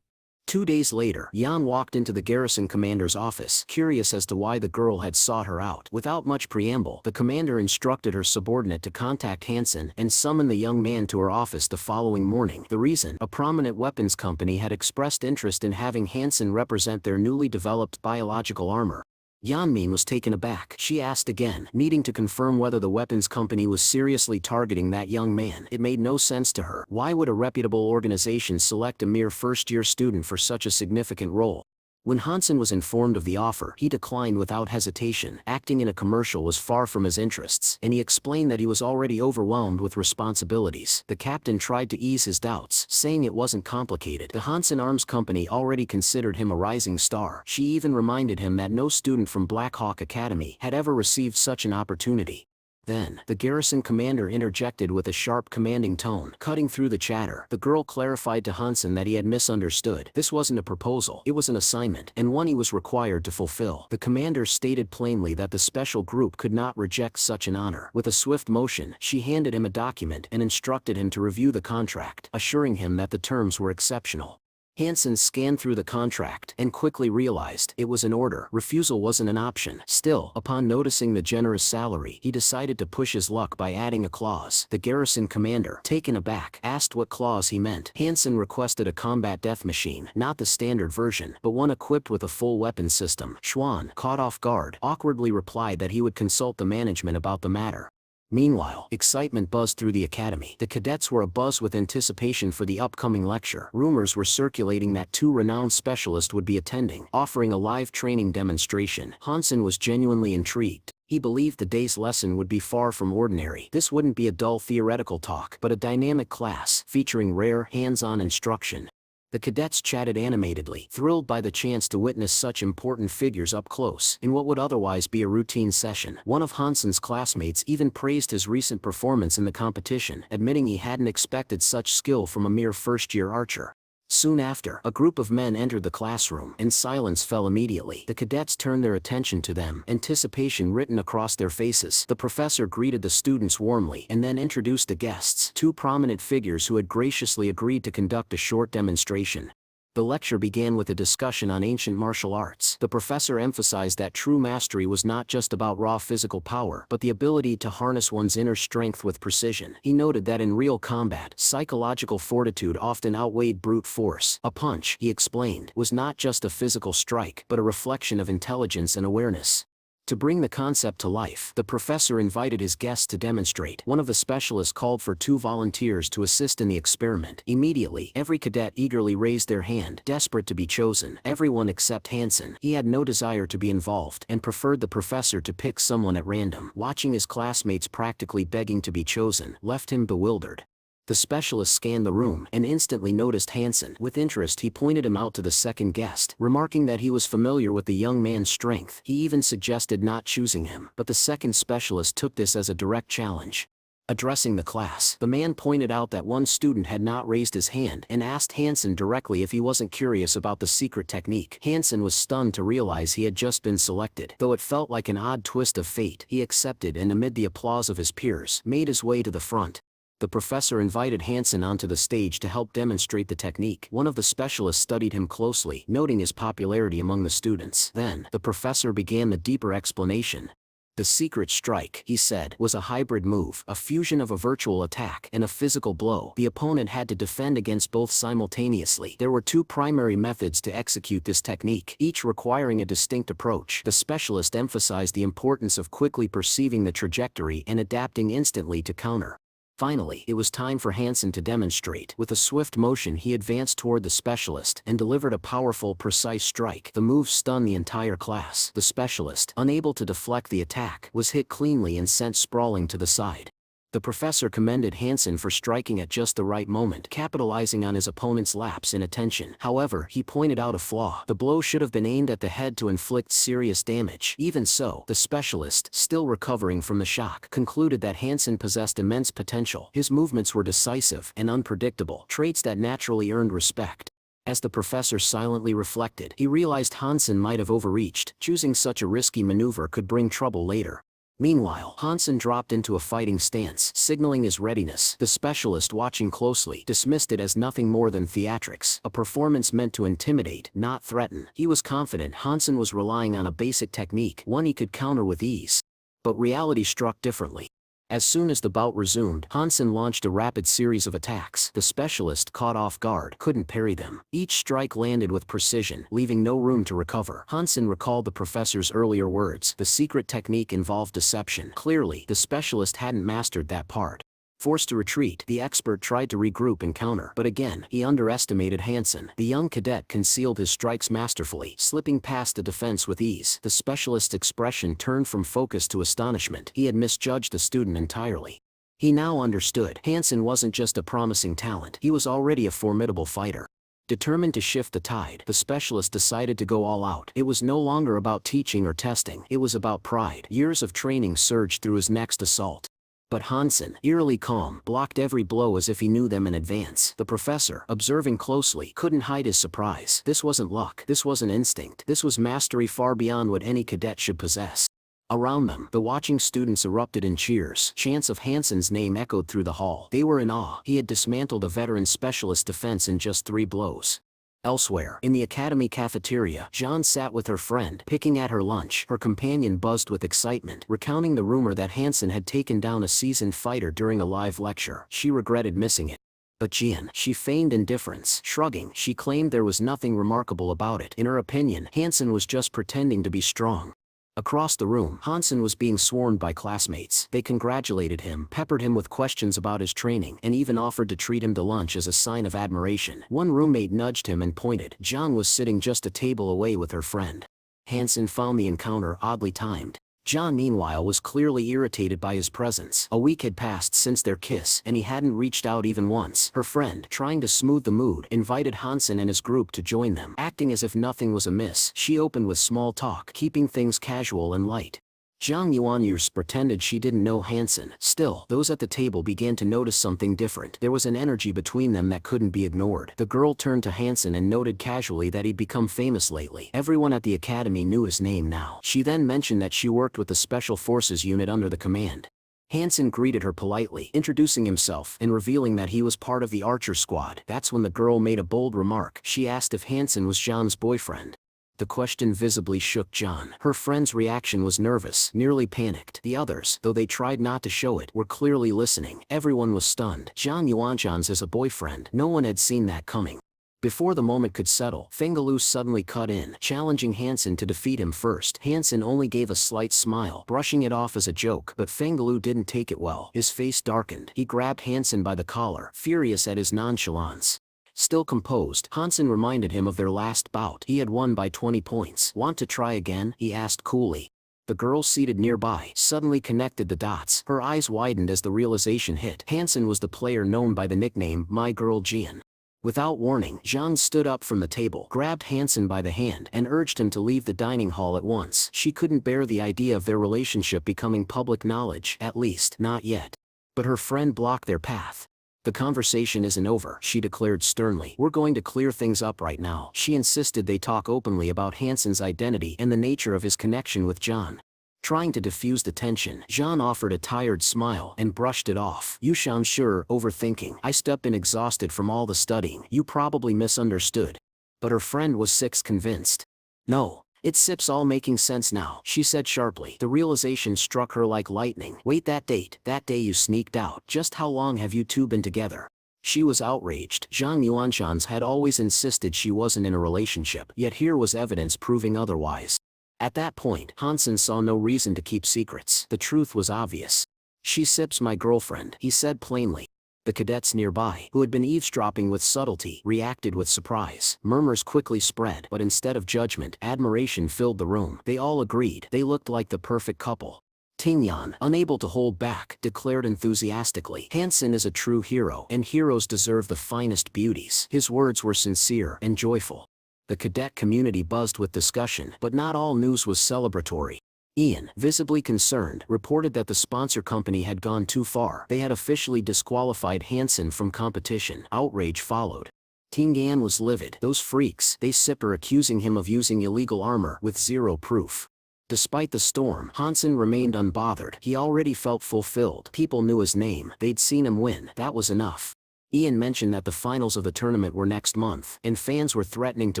2 days later, Jan walked into the garrison commander's office, curious as to why the girl had sought her out. Without much preamble, the commander instructed her subordinate to contact Hansen and summon the young man to her office the following morning. The reason? A prominent weapons company had expressed interest in having Hansen represent their newly developed biological armor. Yanmin was taken aback. She asked again, needing to confirm whether the weapons company was seriously targeting that young man. It made no sense to her. Why would a reputable organization select a mere first-year student for such a significant role? When Hansen was informed of the offer, he declined without hesitation. Acting in a commercial was far from his interests, and he explained that he was already overwhelmed with responsibilities. The captain tried to ease his doubts, saying it wasn't complicated. The Hansen Arms Company already considered him a rising star. She even reminded him that no student from Black Hawk Academy had ever received such an opportunity. Then, the garrison commander interjected with a sharp commanding tone. Cutting through the chatter, the girl clarified to Hansen that he had misunderstood. This wasn't a proposal, it was an assignment, and one he was required to fulfill. The commander stated plainly that the special group could not reject such an honor. With a swift motion, she handed him a document and instructed him to review the contract, assuring him that the terms were exceptional. Hansen scanned through the contract and quickly realized it was an order. Refusal wasn't an option. Still, upon noticing the generous salary, he decided to push his luck by adding a clause. The garrison commander, taken aback, asked what clause he meant. Hansen requested a combat death machine, not the standard version, but one equipped with a full weapon system. Schwan, caught off guard, awkwardly replied that he would consult the management about the matter. Meanwhile, excitement buzzed through the academy. The cadets were abuzz with anticipation for the upcoming lecture. Rumors were circulating that two renowned specialists would be attending, offering a live training demonstration. Hansen was genuinely intrigued. He believed the day's lesson would be far from ordinary. This wouldn't be a dull theoretical talk, but a dynamic class, featuring rare, hands-on instruction. The cadets chatted animatedly, thrilled by the chance to witness such important figures up close in what would otherwise be a routine session. One of Hansen's classmates even praised his recent performance in the competition, admitting he hadn't expected such skill from a mere first-year archer. Soon after, a group of men entered the classroom, and silence fell immediately. The cadets turned their attention to them, anticipation written across their faces. The professor greeted the students warmly and then introduced the guests, two prominent figures who had graciously agreed to conduct a short demonstration. The lecture began with a discussion on ancient martial arts. The professor emphasized that true mastery was not just about raw physical power, but the ability to harness one's inner strength with precision. He noted that in real combat, psychological fortitude often outweighed brute force. A punch, he explained, was not just a physical strike, but a reflection of intelligence and awareness. To bring the concept to life, the professor invited his guests to demonstrate. One of the specialists called for 2 volunteers to assist in the experiment. Immediately, every cadet eagerly raised their hand, desperate to be chosen. Everyone except Hansen. He had no desire to be involved, and preferred the professor to pick someone at random. Watching his classmates practically begging to be chosen left him bewildered. The specialist scanned the room and instantly noticed Hansen. With interest, he pointed him out to the second guest, remarking that he was familiar with the young man's strength. He even suggested not choosing him, but the second specialist took this as a direct challenge. Addressing the class, the man pointed out that one student had not raised his hand and asked Hansen directly if he wasn't curious about the secret technique. Hansen was stunned to realize he had just been selected. Though it felt like an odd twist of fate, he accepted and amid the applause of his peers, made his way to the front. The professor invited Hansen onto the stage to help demonstrate the technique. One of the specialists studied him closely, noting his popularity among the students. Then, the professor began the deeper explanation. The secret strike, he said, was a hybrid move, a fusion of a virtual attack and a physical blow. The opponent had to defend against both simultaneously. There were 2 primary methods to execute this technique, each requiring a distinct approach. The specialist emphasized the importance of quickly perceiving the trajectory and adapting instantly to counter. Finally, it was time for Hansen to demonstrate. With a swift motion, he advanced toward the specialist and delivered a powerful, precise strike. The move stunned the entire class. The specialist, unable to deflect the attack, was hit cleanly and sent sprawling to the side. The professor commended Hansen for striking at just the right moment, capitalizing on his opponent's lapse in attention. However, he pointed out a flaw. The blow should have been aimed at the head to inflict serious damage. Even so, the specialist, still recovering from the shock, concluded that Hansen possessed immense potential. His movements were decisive and unpredictable, traits that naturally earned respect. As the professor silently reflected, he realized Hansen might have overreached. Choosing such a risky maneuver could bring trouble later. Meanwhile, Hansen dropped into a fighting stance, signaling his readiness. The specialist, watching closely, dismissed it as nothing more than theatrics, a performance meant to intimidate, not threaten. He was confident Hansen was relying on a basic technique, one he could counter with ease. But reality struck differently. As soon as the bout resumed, Hansen launched a rapid series of attacks. The specialist, caught off guard, couldn't parry them. Each strike landed with precision, leaving no room to recover. Hansen recalled the professor's earlier words. The secret technique involved deception. Clearly, the specialist hadn't mastered that part. Forced to retreat, the expert tried to regroup and counter, but again, he underestimated Hansen. The young cadet concealed his strikes masterfully, slipping past the defense with ease. The specialist's expression turned from focus to astonishment. He had misjudged the student entirely. He now understood. Hansen wasn't just a promising talent, he was already a formidable fighter. Determined to shift the tide, the specialist decided to go all out. It was no longer about teaching or testing, it was about pride. Years of training surged through his next assault. But Hansen, eerily calm, blocked every blow as if he knew them in advance. The professor, observing closely, couldn't hide his surprise. This wasn't luck, this wasn't instinct, this was mastery far beyond what any cadet should possess. Around them, the watching students erupted in cheers. Chants of Hansen's name echoed through the hall. They were in awe. He had dismantled a veteran specialist's defense in just 3 blows. Elsewhere, in the academy cafeteria, Jean sat with her friend, picking at her lunch. Her companion buzzed with excitement, recounting the rumor that Hansen had taken down a seasoned fighter during a live lecture. She regretted missing it. But Jean, she feigned indifference. Shrugging, she claimed there was nothing remarkable about it. In her opinion, Hansen was just pretending to be strong. Across the room, Hansen was being swarmed by classmates. They congratulated him, peppered him with questions about his training, and even offered to treat him to lunch as a sign of admiration. One roommate nudged him and pointed. John was sitting just a table away with her friend. Hansen found the encounter oddly timed. John, meanwhile, was clearly irritated by his presence. A week had passed since their kiss, and he hadn't reached out even once. Her friend, trying to smooth the mood, invited Hansen and his group to join them. Acting as if nothing was amiss, she opened with small talk, keeping things casual and light. Zhang Yuanyers pretended she didn't know Hansen. Still, those at the table began to notice something different. There was an energy between them that couldn't be ignored. The girl turned to Hansen and noted casually that he'd become famous lately. Everyone at the academy knew his name now. She then mentioned that she worked with the Special Forces unit under the command. Hansen greeted her politely, introducing himself and revealing that he was part of the Archer squad. That's when the girl made a bold remark. She asked if Hansen was Zhang's boyfriend. The question visibly shook John. Her friend's reaction was nervous, nearly panicked. The others, though they tried not to show it, were clearly listening. Everyone was stunned. Zhang Yuanzhan's as a boyfriend. No one had seen that coming. Before the moment could settle, Fengalu suddenly cut in, challenging Hansen to defeat him first. Hansen only gave a slight smile, brushing it off as a joke, but Fengalu didn't take it well. His face darkened. He grabbed Hansen by the collar, furious at his nonchalance. Still composed, Hansen reminded him of their last bout. He had won by 20 points. Want to try again? He asked coolly. The girl seated nearby suddenly connected the dots. Her eyes widened as the realization hit. Hansen was the player known by the nickname My Girl Jian. Without warning, Zhang stood up from the table, grabbed Hansen by the hand, and urged him to leave the dining hall at once. She couldn't bear the idea of their relationship becoming public knowledge, at least, not yet. But her friend blocked their path. The conversation isn't over, she declared sternly. We're going to clear things up right now. She insisted they talk openly about Hansen's identity and the nature of his connection with John. Trying to diffuse the tension, John offered a tired smile and brushed it off. You sound sure, overthinking. I stepped in exhausted from all the studying. You probably misunderstood. But her friend was convinced. No. It's all making sense now, she said sharply. The realization struck her like lightning. Wait, that day you sneaked out. Just how long have you two been together? She was outraged. Zhang Yuanshan's had always insisted she wasn't in a relationship, yet here was evidence proving otherwise. At that point, Hansen saw no reason to keep secrets. The truth was obvious. She sips my girlfriend, he said plainly. The cadets nearby, who had been eavesdropping with subtlety, reacted with surprise. Murmurs quickly spread, but instead of judgment, admiration filled the room. They all agreed they looked like the perfect couple. Tingyan, unable to hold back, declared enthusiastically, Hansen is a true hero, and heroes deserve the finest beauties. His words were sincere and joyful. The cadet community buzzed with discussion, but not all news was celebratory. Ian, visibly concerned, reported that the sponsor company had gone too far. They had officially disqualified Hansen from competition. Outrage followed. Tingyan was livid. Those freaks, they were accusing him of using illegal armor with zero proof. Despite the storm, Hansen remained unbothered. He already felt fulfilled. People knew his name. They'd seen him win. That was enough. Ian mentioned that the finals of the tournament were next month, and fans were threatening to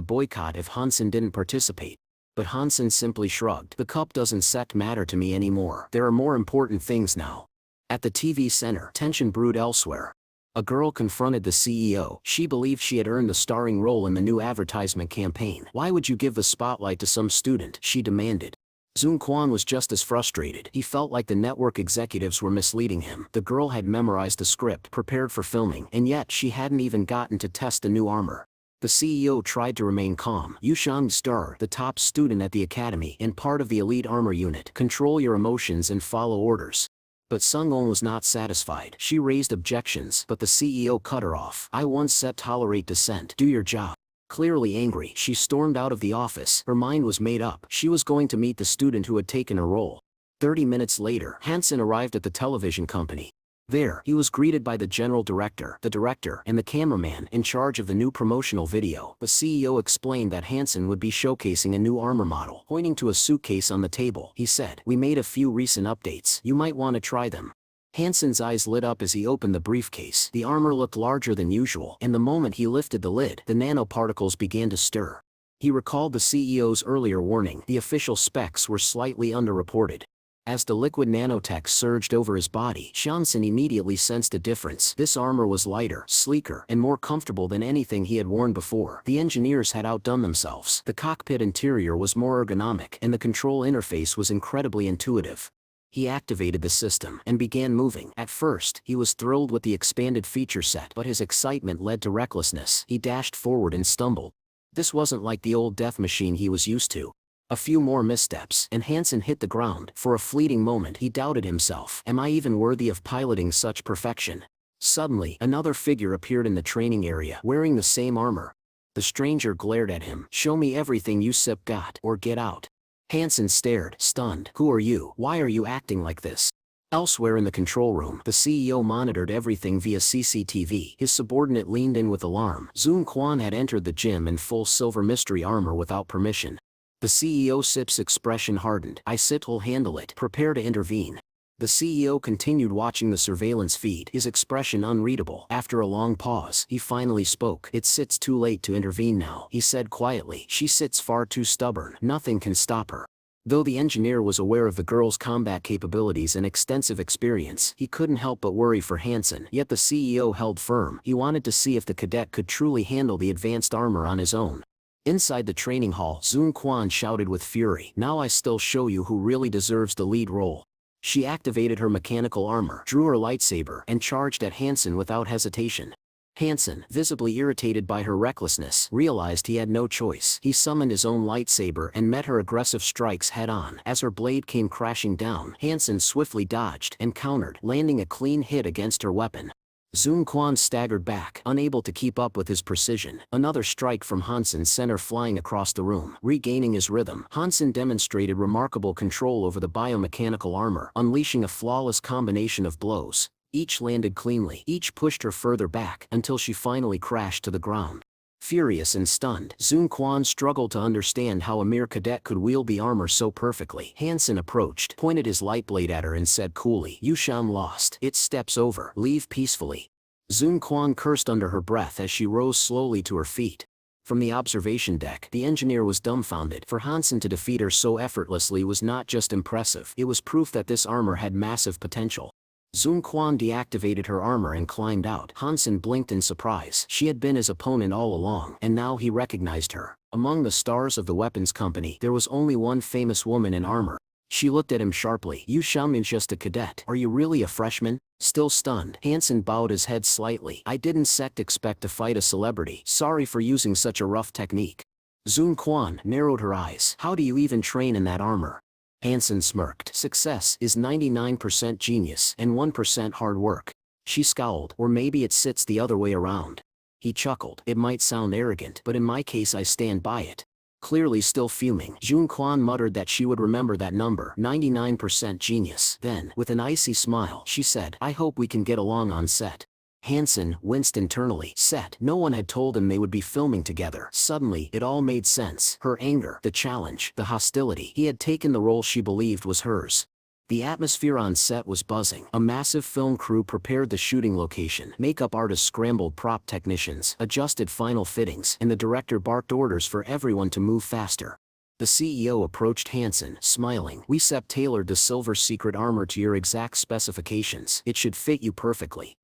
boycott if Hansen didn't participate. But Hansen simply shrugged. The cup doesn't matter to me anymore. There are more important things now. At the TV center, tension brewed elsewhere. A girl confronted the CEO. She believed she had earned the starring role in the new advertisement campaign. Why would you give the spotlight to some student? She demanded. Zun Quan was just as frustrated. He felt like the network executives were misleading him. The girl had memorized the script, prepared for filming, and yet she hadn't even gotten to test the new armor. The CEO tried to remain calm. Yushang Star, the top student at the academy and part of the elite armor unit, control your emotions and follow orders. But Sung-on was not satisfied. She raised objections, but the CEO cut her off. I once said tolerate dissent. Do your job. Clearly angry, she stormed out of the office. Her mind was made up. She was going to meet the student who had taken her role. 30 minutes later, Hansen arrived at the television company. There, he was greeted by the general director, the director, and the cameraman in charge of the new promotional video. The CEO explained that Hansen would be showcasing a new armor model. Pointing to a suitcase on the table, he said, we made a few recent updates. You might want to try them. Hansen's eyes lit up as he opened the briefcase. The armor looked larger than usual, and the moment he lifted the lid, the nanoparticles began to stir. He recalled the CEO's earlier warning. The official specs were slightly underreported. As the liquid nanotech surged over his body, Hansen immediately sensed a difference. This armor was lighter, sleeker, and more comfortable than anything he had worn before. The engineers had outdone themselves. The cockpit interior was more ergonomic, and the control interface was incredibly intuitive. He activated the system and began moving. At first, he was thrilled with the expanded feature set, but his excitement led to recklessness. He dashed forward and stumbled. This wasn't like the old death machine he was used to. A few more missteps, and Hansen hit the ground. For a fleeting moment he doubted himself. Am I even worthy of piloting such perfection? Suddenly, another figure appeared in the training area, wearing the same armor. The stranger glared at him. Show me everything you sip got, or get out. Hansen stared, stunned. Who are you? Why are you acting like this? Elsewhere in the control room, the CEO monitored everything via CCTV. His subordinate leaned in with alarm. Zun Quan had entered the gym in full silver mystery armor without permission. The CEO Sip's expression hardened. I sit will handle it. Prepare to intervene. The CEO continued watching the surveillance feed, his expression unreadable. After a long pause, he finally spoke. It sits too late to intervene now, he said quietly. She sits far too stubborn. Nothing can stop her. Though the engineer was aware of the girl's combat capabilities and extensive experience, he couldn't help but worry for Hansen. Yet the CEO held firm. He wanted to see if the cadet could truly handle the advanced armor on his own. Inside the training hall, Zun Quan shouted with fury. Now I still show you who really deserves the lead role. She activated her mechanical armor, drew her lightsaber, and charged at Hansen without hesitation. Hansen, visibly irritated by her recklessness, realized he had no choice. He summoned his own lightsaber and met her aggressive strikes head-on. As her blade came crashing down, Hansen swiftly dodged and countered, landing a clean hit against her weapon. Zun Quan staggered back, unable to keep up with his precision. Another strike from Hansen sent her flying across the room. Regaining his rhythm, Hansen demonstrated remarkable control over the biomechanical armor, unleashing a flawless combination of blows. Each landed cleanly, each pushed her further back, until she finally crashed to the ground. Furious and stunned, Zun Quan struggled to understand how a mere cadet could wield the armor so perfectly. Hansen approached, pointed his light blade at her and said coolly, "You sham lost. It's steps over. Leave peacefully." Zun Quan cursed under her breath as she rose slowly to her feet. From the observation deck, the engineer was dumbfounded. For Hansen to defeat her so effortlessly was not just impressive, it was proof that this armor had massive potential. Zun Quan deactivated her armor and climbed out. Hansen blinked in surprise. She had been his opponent all along, and now he recognized her. Among the stars of the weapons company, there was only one famous woman in armor. She looked at him sharply. "You shaman's just a cadet. Are you really a freshman?" Still stunned, Hansen bowed his head slightly. "I didn't expect to fight a celebrity. Sorry for using such a rough technique." Zun Quan narrowed her eyes. "How do you even train in that armor?" Hansen smirked. "Success is 99% genius and 1% hard work." She scowled. "Or maybe it sits the other way around." He chuckled. "It might sound arrogant, but in my case I stand by it." Clearly still fuming, Zun Quan muttered that she would remember that number, 99% genius. Then, with an icy smile, she said, "I hope we can get along on set." Hansen winced internally. Set. No one had told him they would be filming together. Suddenly, it all made sense. Her anger, the challenge, the hostility. He had taken the role she believed was hers. The atmosphere on set was buzzing. A massive film crew prepared the shooting location. Makeup artists scrambled prop technicians, adjusted final fittings, and the director barked orders for everyone to move faster. The CEO approached Hansen, smiling. "We tailored the silver secret armor to your exact specifications. It should fit you perfectly."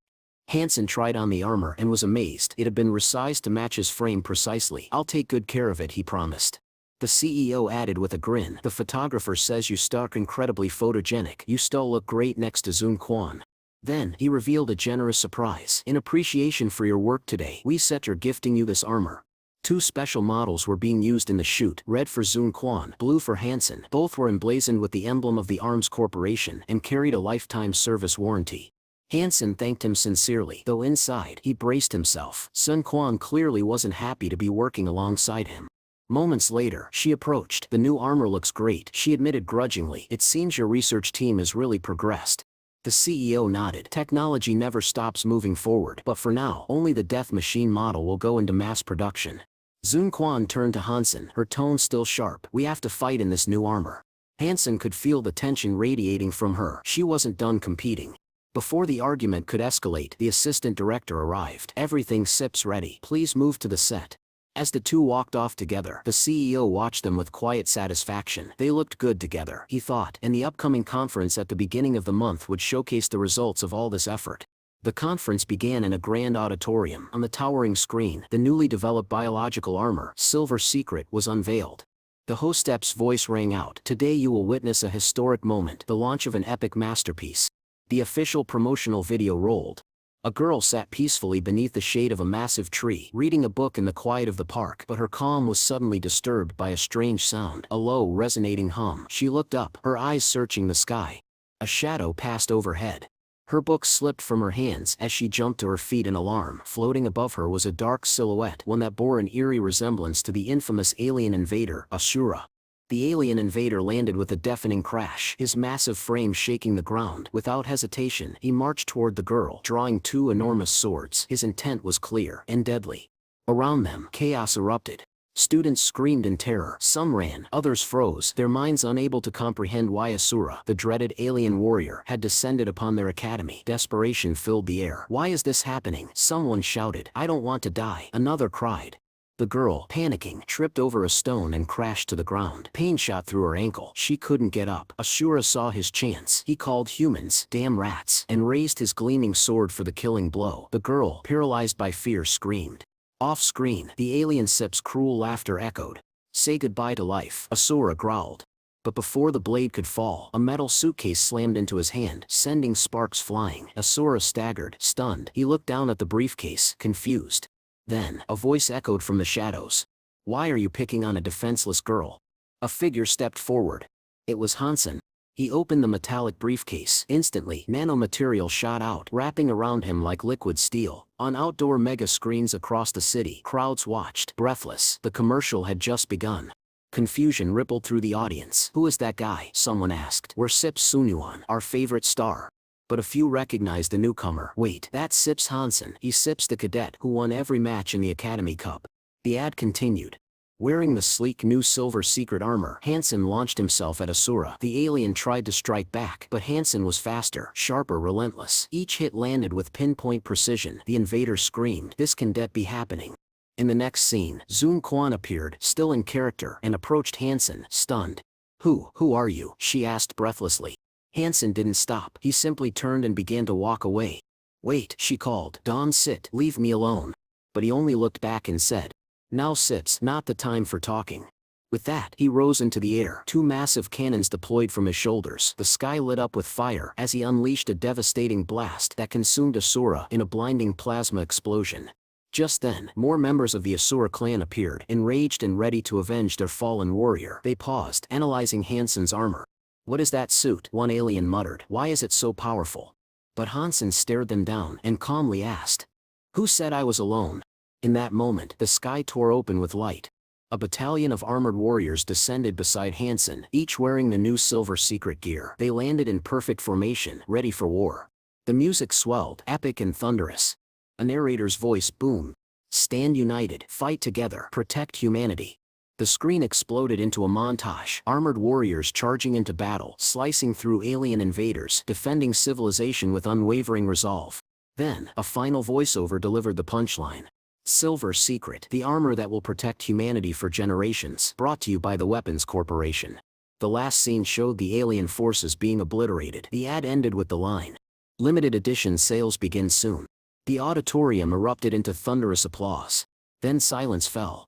Hansen tried on the armor and was amazed. It had been resized to match his frame precisely. "I'll take good care of it," he promised. The CEO added with a grin, "The photographer says you stark incredibly photogenic. You still look great next to Zun Quan." Then, he revealed a generous surprise. "In appreciation for your work today, we are gifting you this armor." 2 special models were being used in the shoot, red for Zun Quan, blue for Hansen. Both were emblazoned with the emblem of the Arms Corporation and carried a lifetime service warranty. Hansen thanked him sincerely, though inside, he braced himself. Zun Quan clearly wasn't happy to be working alongside him. Moments later, she approached. "The new armor looks great," she admitted grudgingly. "It seems your research team has really progressed." The CEO nodded. "Technology never stops moving forward, but for now, only the death machine model will go into mass production." Zun Quan turned to Hansen, her tone still sharp. "We have to fight in this new armor." Hansen could feel the tension radiating from her. She wasn't done competing. Before the argument could escalate, the assistant director arrived. "Everything SIP's ready. Please move to the set." As the two walked off together, the CEO watched them with quiet satisfaction. They looked good together, he thought, and the upcoming conference at the beginning of the month would showcase the results of all this effort. The conference began in a grand auditorium. On the towering screen, the newly developed biological armor, Silver Secret, was unveiled. The hostess voice rang out, "Today you will witness a historic moment, the launch of an epic masterpiece." The official promotional video rolled. A girl sat peacefully beneath the shade of a massive tree, reading a book in the quiet of the park, but her calm was suddenly disturbed by a strange sound, a low, resonating hum. She looked up, her eyes searching the sky. A shadow passed overhead. Her book slipped from her hands as she jumped to her feet in alarm. Floating above her was a dark silhouette, one that bore an eerie resemblance to the infamous alien invader, Asura. The alien invader landed with a deafening crash, his massive frame shaking the ground. Without hesitation, he marched toward the girl, drawing two enormous swords. His intent was clear and deadly. Around them, chaos erupted. Students screamed in terror. Some ran, others froze, their minds unable to comprehend why Asura, the dreaded alien warrior, had descended upon their academy. Desperation filled the air. "Why is this happening?" Someone shouted. "I don't want to die," another cried. The girl, panicking, tripped over a stone and crashed to the ground. Pain shot through her ankle. She couldn't get up. Asura saw his chance. He called humans, "Damn rats," and raised his gleaming sword for the killing blow. The girl, paralyzed by fear, screamed. Off-screen, the alien Sip's cruel laughter echoed. "Say goodbye to life," Asura growled. But before the blade could fall, a metal suitcase slammed into his hand, sending sparks flying. Asura staggered, stunned. He looked down at the briefcase, confused. Then, a voice echoed from the shadows. "Why are you picking on a defenseless girl?" A figure stepped forward. It was Hansen. He opened the metallic briefcase. Instantly, nanomaterial shot out, wrapping around him like liquid steel. On outdoor mega screens across the city, crowds watched, breathless. The commercial had just begun. Confusion rippled through the audience. "Who is that guy?" someone asked. "We're Sips Sunyuan, our favorite star." But a few recognized the newcomer. "Wait, that's Sips Hansen. He's Sips the cadet who won every match in the Academy Cup." The ad continued. Wearing the sleek new Silver Secret armor, Hansen launched himself at Asura. The alien tried to strike back, but Hansen was faster, sharper, relentless. Each hit landed with pinpoint precision. The invader screamed, "This can be happening." In the next scene, Zoom Quan appeared, still in character, and approached Hansen, stunned. Who are you?" she asked breathlessly. Hansen didn't stop. He simply turned and began to walk away. "Wait," she called. "Don't sit, leave me alone." But he only looked back and said, "Now Sips, not the time for talking." With that, he rose into the air. Two massive cannons deployed from his shoulders. The sky lit up with fire as he unleashed a devastating blast that consumed Asura in a blinding plasma explosion. Just then, more members of the Asura clan appeared, enraged and ready to avenge their fallen warrior. They paused, analyzing Hansen's armor. "What is that suit?" one alien muttered. "Why is it so powerful?" But Hansen stared them down and calmly asked, "Who said I was alone?" In that moment, the sky tore open with light. A battalion of armored warriors descended beside Hansen, each wearing the new Silver Secret gear. They landed in perfect formation, ready for war. The music swelled, epic and thunderous. A narrator's voice boomed. "Stand united, fight together, protect humanity." The screen exploded into a montage, armored warriors charging into battle, slicing through alien invaders, defending civilization with unwavering resolve. Then, a final voiceover delivered the punchline. "Silver Secret, the armor that will protect humanity for generations, brought to you by the Weapons Corporation." The last scene showed the alien forces being obliterated. The ad ended with the line, "Limited edition sales begin soon." The auditorium erupted into thunderous applause. Then silence fell.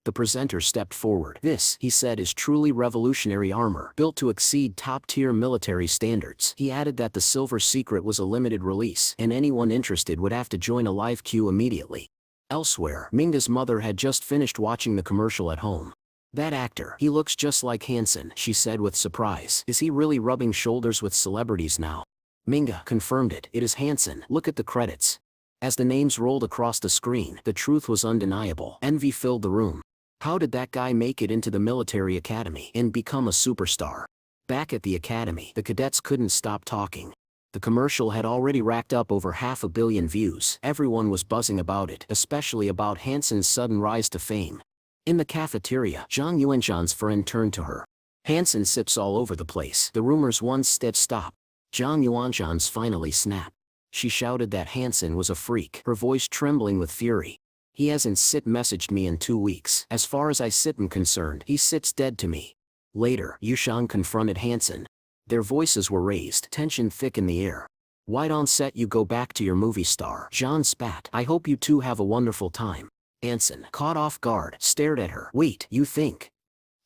The presenter stepped forward. "This," he said, "is truly revolutionary armor, built to exceed top-tier military standards." He added that the Silver Secret was a limited release, and anyone interested would have to join a live queue immediately. Elsewhere, Minga's mother had just finished watching the commercial at home. "That actor, he looks just like Hansen," she said with surprise. "Is he really rubbing shoulders with celebrities now?" Minga confirmed it. "It is Hansen. Look at the credits." As the names rolled across the screen, the truth was undeniable. Envy filled the room. How did that guy make it into the military academy and become a superstar? Back at the academy, the cadets couldn't stop talking. The commercial had already racked up over 500 million views. Everyone was buzzing about it, especially about Hansen's sudden rise to fame. In the cafeteria, Zhang Yuanzhan's friend turned to her. "Hansen sips all over the place." The rumors once did stop. Zhang Yuanzhan's finally snapped. She shouted that Hansen was a freak, her voice trembling with fury. He hasn't messaged me in 2 weeks. As far as I am concerned, he sits dead to me. Later, Yushan confronted Hansen. Their voices were raised, tension thick in the air. Why don't you go back to your movie star? John spat. I hope you two have a wonderful time. Hansen, caught off guard, stared at her. Wait, you think?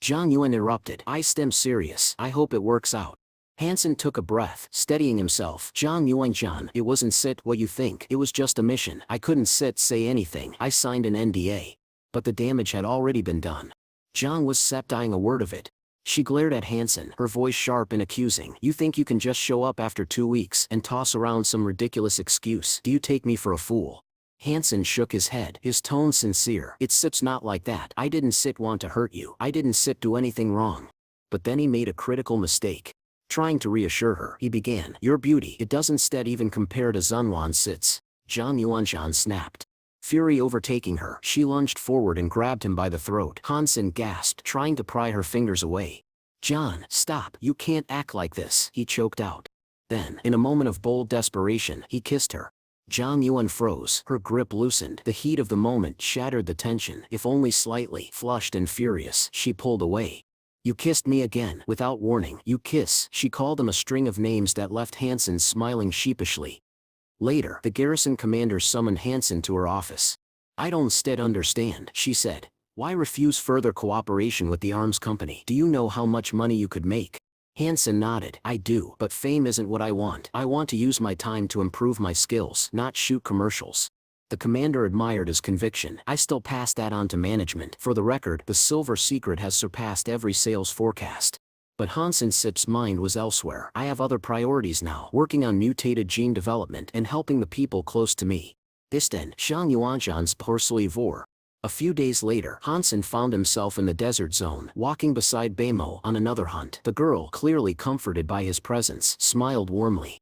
Zhang Yuan interrupted. I stem serious. I hope it works out. Hansen took a breath, steadying himself. Zhang Yuan, it wasn't what you think. It was just a mission. I couldn't say anything. I signed an NDA. But the damage had already been done. Zhang was dying a word of it. She glared at Hansen, her voice sharp and accusing. You think you can just show up after 2 weeks and toss around some ridiculous excuse? Do you take me for a fool? Hansen shook his head, his tone sincere. It's not like that. I didn't want to hurt you. I didn't do anything wrong. But then he made a critical mistake. Trying to reassure her, he began. Your beauty, it doesn't even compare to Zunwan Sit's. Zhang Yuanshan snapped. Fury overtaking her, she lunged forward and grabbed him by the throat. Hansen gasped, trying to pry her fingers away. John, stop, you can't act like this, he choked out. Then, in a moment of bold desperation, he kissed her. Zhang Yuan froze, her grip loosened. The heat of the moment shattered the tension, if only slightly. Flushed and furious, she pulled away. You kissed me again, without warning. You kiss. She called him a string of names that left Hansen smiling sheepishly. Later, the garrison commander summoned Hansen to her office. I don't understand, she said. Why refuse further cooperation with the arms company? Do you know how much money you could make? Hansen nodded. I do, but fame isn't what I want. I want to use my time to improve my skills, not shoot commercials. The commander admired his conviction. I still pass that on to management. For the record, the Silver Secret has surpassed every sales forecast. But Hansen's mind was elsewhere. I have other priorities now, working on mutated gene development and helping the people close to me. Isten, Zhang Yuanshan's poursuivre. A few days later, Hansen found himself in the desert zone, walking beside Beimo on another hunt. The girl, clearly comforted by his presence, smiled warmly.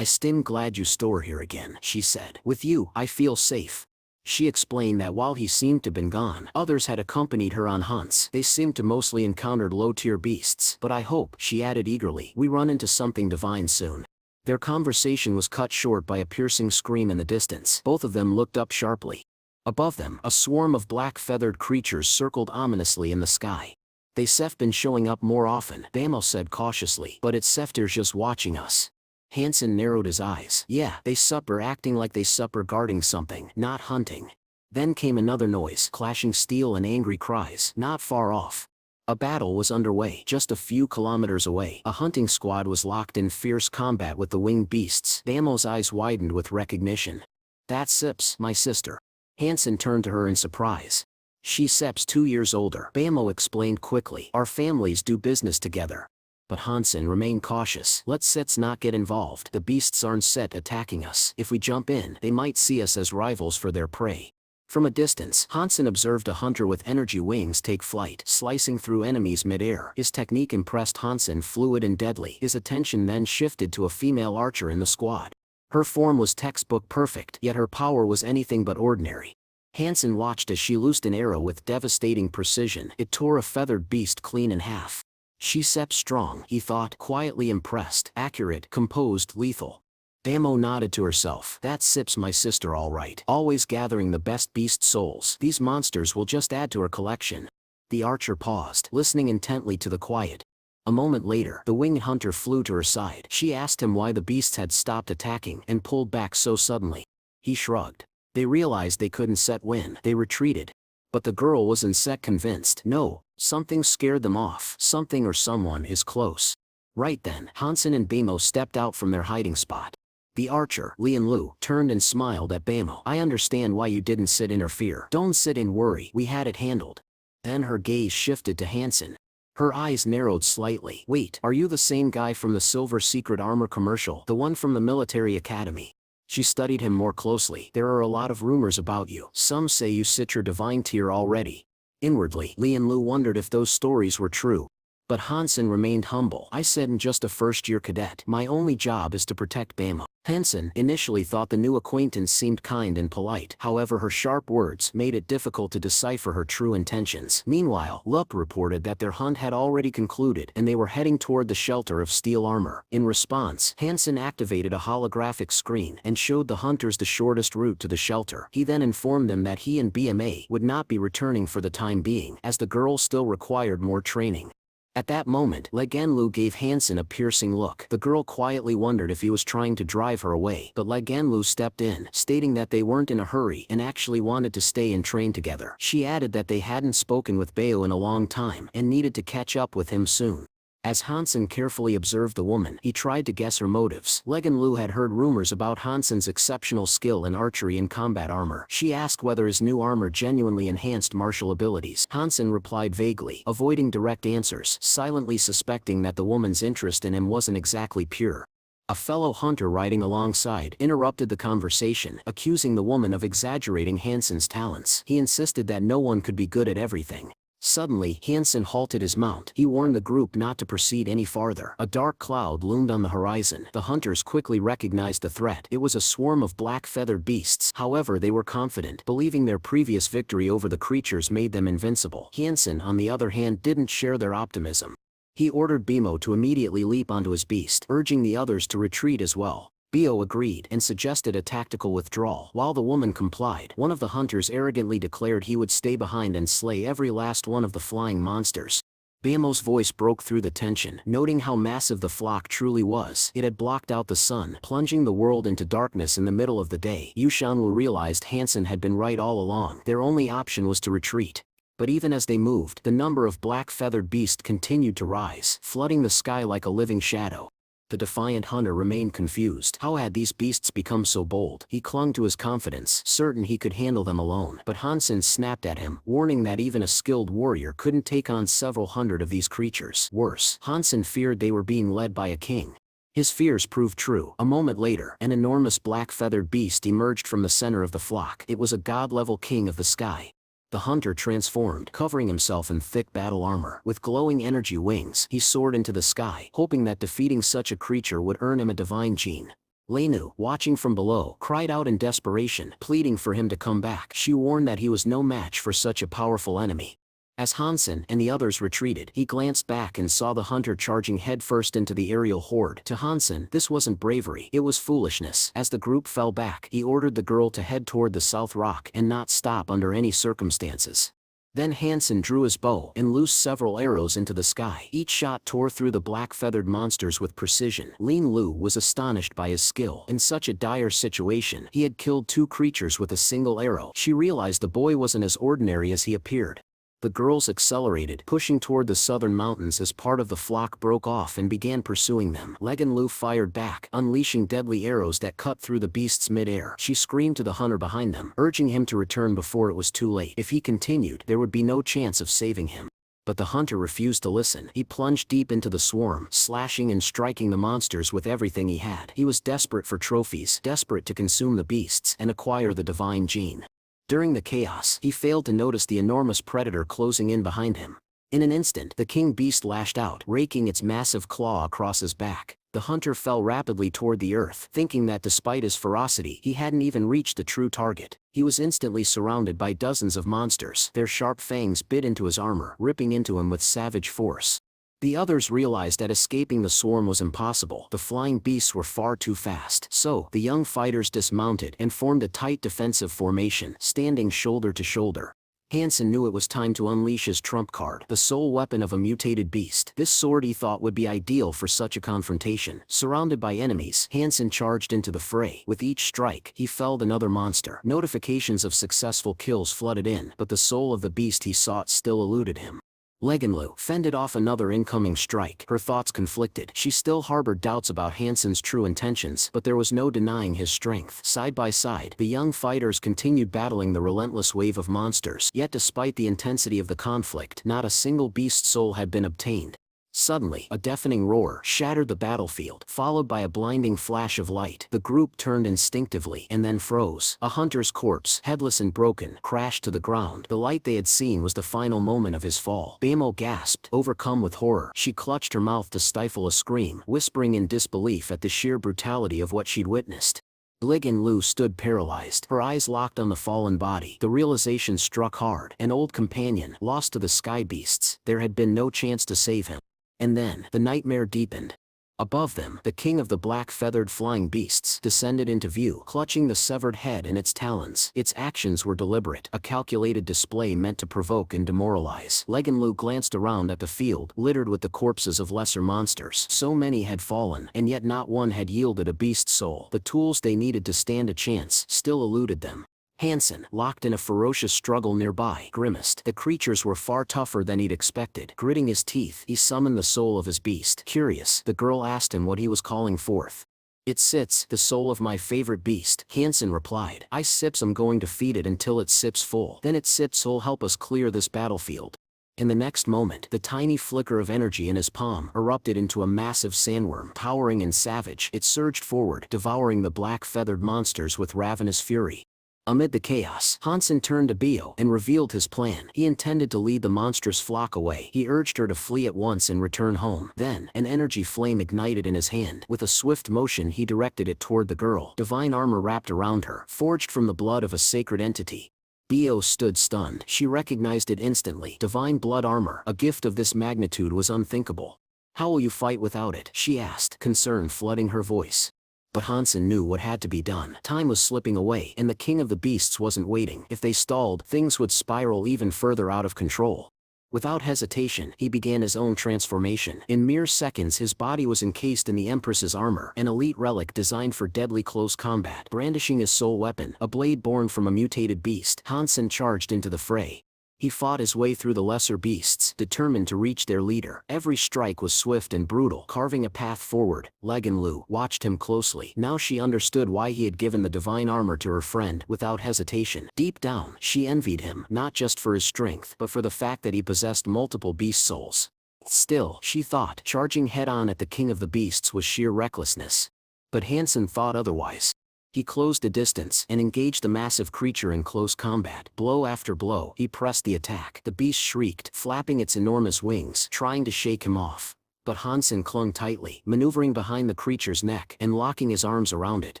I'm glad you store here again, she said. With you, I feel safe. She explained that while he seemed to have been gone, others had accompanied her on hunts. They seemed to mostly encountered low-tier beasts. But I hope, she added eagerly, we run into something divine soon. Their conversation was cut short by a piercing scream in the distance. Both of them looked up sharply. Above them, a swarm of black-feathered creatures circled ominously in the sky. They've been showing up more often, Beimo said cautiously. But they're just watching us. Hansen narrowed his eyes. Yeah, they acting like they guarding something, not hunting. Then came another noise, clashing steel and angry cries, not far off. A battle was underway, just a few kilometers away. A hunting squad was locked in fierce combat with the winged beasts. Beimo's eyes widened with recognition. That's my sister. Hansen turned to her in surprise. She's 2 years older, Beimo explained quickly. Our families do business together. But Hansen remained cautious. Let's not get involved. The beasts aren't attacking us. If we jump in, they might see us as rivals for their prey. From a distance, Hansen observed a hunter with energy wings take flight, slicing through enemies mid-air. His technique impressed Hansen, fluid and deadly. His attention then shifted to a female archer in the squad. Her form was textbook perfect, yet her power was anything but ordinary. Hansen watched as she loosed an arrow with devastating precision. It tore a feathered beast clean in half. She's strong, he thought, quietly impressed. Accurate, composed, lethal. Beimo nodded to herself. That's my sister all right. Always gathering the best beast souls. These monsters will just add to her collection. The archer paused, listening intently to the quiet. A moment later, the winged hunter flew to her side. She asked him why the beasts had stopped attacking and pulled back so suddenly. He shrugged. They realized they couldn't win. They retreated. But the girl wasn't convinced. No, something scared them off. Something or someone is close. Right then, Hansen and Beimo stepped out from their hiding spot. The archer, Lianlu, turned and smiled at Beimo. I understand why you didn't interfere. Don't worry, we had it handled. Then her gaze shifted to Hansen. Her eyes narrowed slightly. Wait, are you the same guy from the Silver Secret armor commercial? The one from the military academy? She studied him more closely. There are a lot of rumors about you. Some say you sit your divine tier already. Inwardly, Lianlu wondered if those stories were true. But Hansen remained humble. "I said I'm just a first-year cadet. My only job is to protect Bama." Hansen initially thought the new acquaintance seemed kind and polite. However, her sharp words made it difficult to decipher her true intentions. Meanwhile, Luck reported that their hunt had already concluded and they were heading toward the shelter of steel armor. In response, Hansen activated a holographic screen and showed the hunters the shortest route to the shelter. He then informed them that he and BMA would not be returning for the time being, as the girl still required more training. At that moment, Legenlu gave Hansen a piercing look. The girl quietly wondered if he was trying to drive her away, but Legenlu stepped in, stating that they weren't in a hurry and actually wanted to stay and train together. She added that they hadn't spoken with Bayo in a long time and needed to catch up with him soon. As Hansen carefully observed the woman, he tried to guess her motives. Legenlu had heard rumors about Hansen's exceptional skill in archery and combat armor. She asked whether his new armor genuinely enhanced martial abilities. Hansen replied vaguely, avoiding direct answers, silently suspecting that the woman's interest in him wasn't exactly pure. A fellow hunter riding alongside interrupted the conversation, accusing the woman of exaggerating Hansen's talents. He insisted that no one could be good at everything. Suddenly, Hansen halted his mount. He warned the group not to proceed any farther. A dark cloud loomed on the horizon. The hunters quickly recognized the threat. It was a swarm of black-feathered beasts. However, they were confident, believing their previous victory over the creatures made them invincible. Hansen, on the other hand, didn't share their optimism. He ordered Bimo to immediately leap onto his beast, urging the others to retreat as well. Bio agreed and suggested a tactical withdrawal. While the woman complied, one of the hunters arrogantly declared he would stay behind and slay every last one of the flying monsters. Bimo's voice broke through the tension, noting how massive the flock truly was. It had blocked out the sun, plunging the world into darkness in the middle of the day. Yushanwu realized Hansen had been right all along. Their only option was to retreat. But even as they moved, the number of black-feathered beasts continued to rise, flooding the sky like a living shadow. The defiant hunter remained confused. How had these beasts become so bold? He clung to his confidence, certain he could handle them alone. But Hansen snapped at him, warning that even a skilled warrior couldn't take on several hundred of these creatures. Worse, Hansen feared they were being led by a king. His fears proved true. A moment later, an enormous black-feathered beast emerged from the center of the flock. It was a god-level king of the sky. The hunter transformed, covering himself in thick battle armor. With glowing energy wings, he soared into the sky, hoping that defeating such a creature would earn him a divine gene. Lenu, watching from below, cried out in desperation, pleading for him to come back. She warned that he was no match for such a powerful enemy. As Hansen and the others retreated, he glanced back and saw the hunter charging headfirst into the aerial horde. To Hansen, this wasn't bravery, it was foolishness. As the group fell back, he ordered the girl to head toward the south rock and not stop under any circumstances. Then Hansen drew his bow and loosed several arrows into the sky. Each shot tore through the black-feathered monsters with precision. Lin Lu was astonished by his skill. In such a dire situation, he had killed 2 creatures with a single arrow. She realized the boy wasn't as ordinary as he appeared. The girls accelerated, pushing toward the southern mountains as part of the flock broke off and began pursuing them. Legenlu fired back, unleashing deadly arrows that cut through the beasts mid-air. She screamed to the hunter behind them, urging him to return before it was too late. If he continued, there would be no chance of saving him. But the hunter refused to listen. He plunged deep into the swarm, slashing and striking the monsters with everything he had. He was desperate for trophies, desperate to consume the beasts and acquire the divine gene. During the chaos, he failed to notice the enormous predator closing in behind him. In an instant, the king beast lashed out, raking its massive claw across his back. The hunter fell rapidly toward the earth, thinking that despite his ferocity, he hadn't even reached the true target. He was instantly surrounded by dozens of monsters. Their sharp fangs bit into his armor, ripping into him with savage force. The others realized that escaping the swarm was impossible. The flying beasts were far too fast. So, the young fighters dismounted and formed a tight defensive formation, standing shoulder to shoulder. Hansen knew it was time to unleash his trump card, the sole weapon of a mutated beast. This sword he thought would be ideal for such a confrontation. Surrounded by enemies, Hansen charged into the fray. With each strike, he felled another monster. Notifications of successful kills flooded in, but the soul of the beast he sought still eluded him. Legenlu fended off another incoming strike. Her thoughts conflicted. She still harbored doubts about Hansen's true intentions, but there was no denying his strength. Side by side, the young fighters continued battling the relentless wave of monsters. Yet despite the intensity of the conflict, not a single beast soul had been obtained. Suddenly, a deafening roar shattered the battlefield, followed by a blinding flash of light. The group turned instinctively and then froze. A hunter's corpse, headless and broken, crashed to the ground. The light they had seen was the final moment of his fall. Bamo gasped, overcome with horror. She clutched her mouth to stifle a scream, whispering in disbelief at the sheer brutality of what she'd witnessed. Ligan Lu stood paralyzed, her eyes locked on the fallen body. The realization struck hard. An old companion, lost to the sky beasts. There had been no chance to save him. And then, the nightmare deepened. Above them, the king of the black-feathered flying beasts descended into view, clutching the severed head in its talons. Its actions were deliberate, a calculated display meant to provoke and demoralize. Ligan Lu glanced around at the field, littered with the corpses of lesser monsters. So many had fallen, and yet not one had yielded a beast's soul. The tools they needed to stand a chance still eluded them. Hansen, locked in a ferocious struggle nearby, grimaced. The creatures were far tougher than he'd expected. Gritting his teeth, he summoned the soul of his beast. Curious, the girl asked him what he was calling forth. "It sits, the soul of my favorite beast," Hansen replied. "I sips am going to feed it until it sips full. Then it sips will help us clear this battlefield." In the next moment, the tiny flicker of energy in his palm erupted into a massive sandworm. Towering and savage, it surged forward, devouring the black-feathered monsters with ravenous fury. Amid the chaos, Hansen turned to Bio and revealed his plan. He intended to lead the monstrous flock away. He urged her to flee at once and return home. Then, an energy flame ignited in his hand. With a swift motion he directed it toward the girl. Divine armor wrapped around her, forged from the blood of a sacred entity. Bio stood stunned. She recognized it instantly. Divine blood armor, a gift of this magnitude was unthinkable. "How will you fight without it?" she asked, concern flooding her voice. But Hansen knew what had to be done. Time was slipping away, and the king of the beasts wasn't waiting. If they stalled, things would spiral even further out of control. Without hesitation, he began his own transformation. In mere seconds his body was encased in the Empress's armor, an elite relic designed for deadly close combat. Brandishing his sole weapon, a blade born from a mutated beast, Hansen charged into the fray. He fought his way through the lesser beasts, determined to reach their leader. Every strike was swift and brutal, carving a path forward. Ligan Lu watched him closely. Now she understood why he had given the divine armor to her friend, without hesitation. Deep down, she envied him, not just for his strength, but for the fact that he possessed multiple beast souls. Still, she thought, charging head-on at the king of the beasts was sheer recklessness. But Hansen thought otherwise. He closed the distance and engaged the massive creature in close combat. Blow after blow, he pressed the attack. The beast shrieked, flapping its enormous wings, trying to shake him off. But Hansen clung tightly, maneuvering behind the creature's neck and locking his arms around it.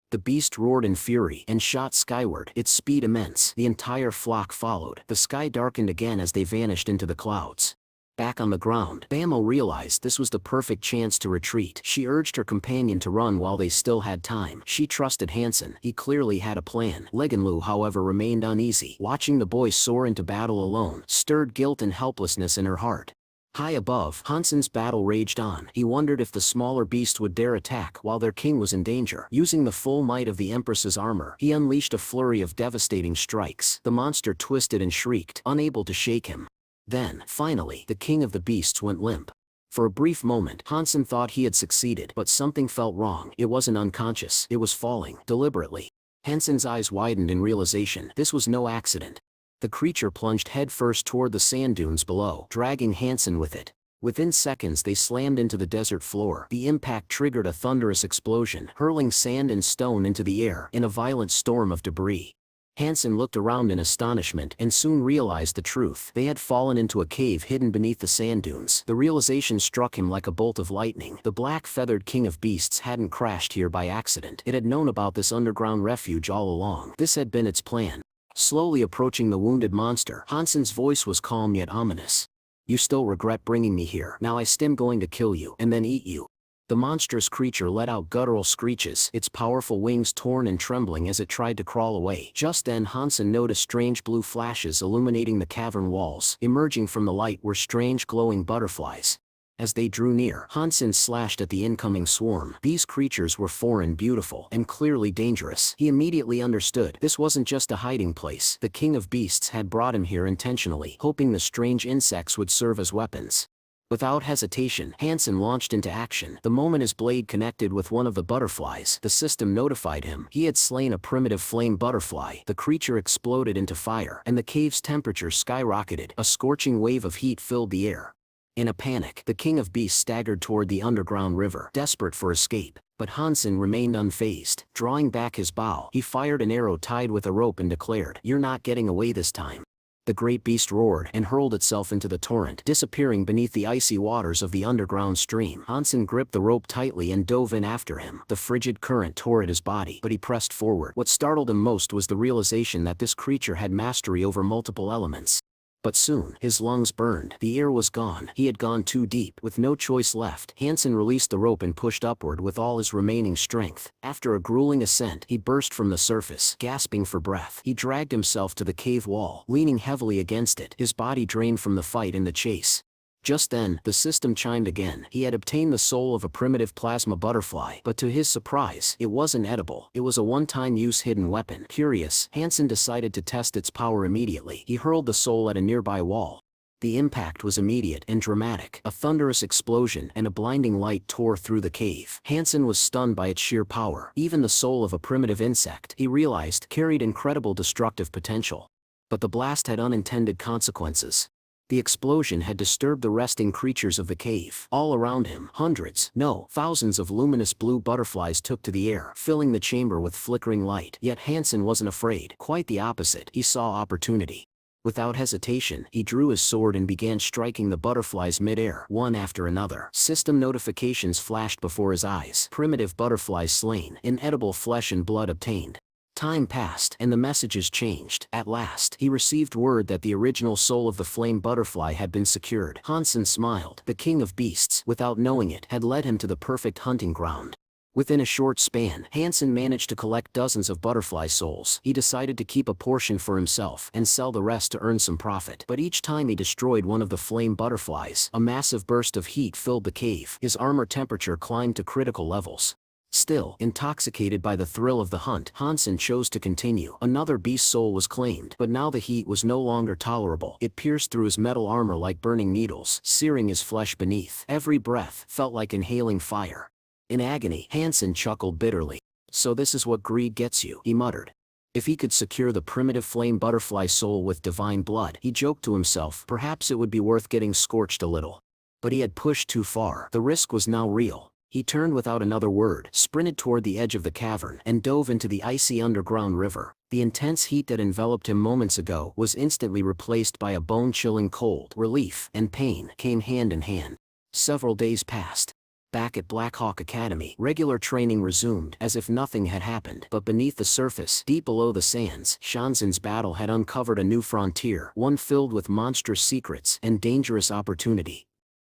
The beast roared in fury and shot skyward, its speed immense. The entire flock followed. The sky darkened again as they vanished into the clouds. Back on the ground, Bamo realized this was the perfect chance to retreat. She urged her companion to run while they still had time. She trusted Hansen. He clearly had a plan. Ligan Lu, however, remained uneasy. Watching the boy soar into battle alone stirred guilt and helplessness in her heart. High above, Hansen's battle raged on. He wondered if the smaller beast would dare attack while their king was in danger. Using the full might of the Empress's armor, he unleashed a flurry of devastating strikes. The monster twisted and shrieked, unable to shake him. Then, finally, the king of the beasts went limp. For a brief moment, Hansen thought he had succeeded, but something felt wrong. It wasn't unconscious. It was falling, deliberately. Hansen's eyes widened in realization. This was no accident. The creature plunged headfirst toward the sand dunes below, dragging Hansen with it. Within seconds they slammed into the desert floor. The impact triggered a thunderous explosion, hurling sand and stone into the air in a violent storm of debris. Hansen looked around in astonishment and soon realized the truth. They had fallen into a cave hidden beneath the sand dunes. The realization struck him like a bolt of lightning. The black-feathered king of beasts hadn't crashed here by accident. It had known about this underground refuge all along. This had been its plan. Slowly approaching the wounded monster, Hansen's voice was calm yet ominous. "You still regret bringing me here. Now I stim going to kill you, and then eat you." The monstrous creature let out guttural screeches, its powerful wings torn and trembling as it tried to crawl away. Just then Hansen noticed strange blue flashes illuminating the cavern walls. Emerging from the light were strange glowing butterflies. As they drew near, Hansen slashed at the incoming swarm. These creatures were foreign, beautiful, and clearly dangerous. He immediately understood this wasn't just a hiding place. The king of beasts had brought him here intentionally, hoping the strange insects would serve as weapons. Without hesitation, Hansen launched into action. The moment his blade connected with one of the butterflies, the system notified him he had slain a primitive flame butterfly. The creature exploded into fire, and the cave's temperature skyrocketed. A scorching wave of heat filled the air. In a panic, the king of beasts staggered toward the underground river, desperate for escape. But Hansen remained unfazed. Drawing back his bow, he fired an arrow tied with a rope and declared, "You're not getting away this time." The great beast roared and hurled itself into the torrent, disappearing beneath the icy waters of the underground stream. Hansen gripped the rope tightly and dove in after him. The frigid current tore at his body, but he pressed forward. What startled him most was the realization that this creature had mastery over multiple elements. But soon, his lungs burned. The air was gone. He had gone too deep. With no choice left, Hansen released the rope and pushed upward with all his remaining strength. After a grueling ascent, he burst from the surface, gasping for breath. He dragged himself to the cave wall, leaning heavily against it, his body drained from the fight and the chase. Just then, the system chimed again. He had obtained the soul of a primitive plasma butterfly, but to his surprise, it wasn't edible. It was a one-time use hidden weapon. Curious, Hansen decided to test its power immediately. He hurled the soul at a nearby wall. The impact was immediate and dramatic. A thunderous explosion and a blinding light tore through the cave. Hansen was stunned by its sheer power. Even the soul of a primitive insect, he realized, carried incredible destructive potential. But the blast had unintended consequences. The explosion had disturbed the resting creatures of the cave. All around him, hundreds, no, thousands of luminous blue butterflies took to the air, filling the chamber with flickering light. Yet Hansen wasn't afraid. Quite the opposite. He saw opportunity. Without hesitation, he drew his sword and began striking the butterflies mid-air, one after another. System notifications flashed before his eyes. Primitive butterflies slain, inedible flesh and blood obtained. Time passed, and the messages changed. At last, he received word that the original soul of the flame butterfly had been secured. Hansen smiled. The king of beasts, without knowing it, had led him to the perfect hunting ground. Within a short span, Hansen managed to collect dozens of butterfly souls. He decided to keep a portion for himself and sell the rest to earn some profit. But each time he destroyed one of the flame butterflies, a massive burst of heat filled the cave. His armor temperature climbed to critical levels. Still, intoxicated by the thrill of the hunt, Hansen chose to continue. Another beast soul was claimed, but now the heat was no longer tolerable. It pierced through his metal armor like burning needles, searing his flesh beneath. Every breath felt like inhaling fire. In agony, Hansen chuckled bitterly. "So this is what greed gets you," he muttered. If he could secure the primitive flame butterfly soul with divine blood, he joked to himself, perhaps it would be worth getting scorched a little. But he had pushed too far. The risk was now real. He turned without another word, sprinted toward the edge of the cavern, and dove into the icy underground river. The intense heat that enveloped him moments ago was instantly replaced by a bone-chilling cold. Relief and pain came hand in hand. Several days passed. Back at Black Hawk Academy, regular training resumed, as if nothing had happened. But beneath the surface, deep below the sands, Shanzen's battle had uncovered a new frontier, one filled with monstrous secrets and dangerous opportunity.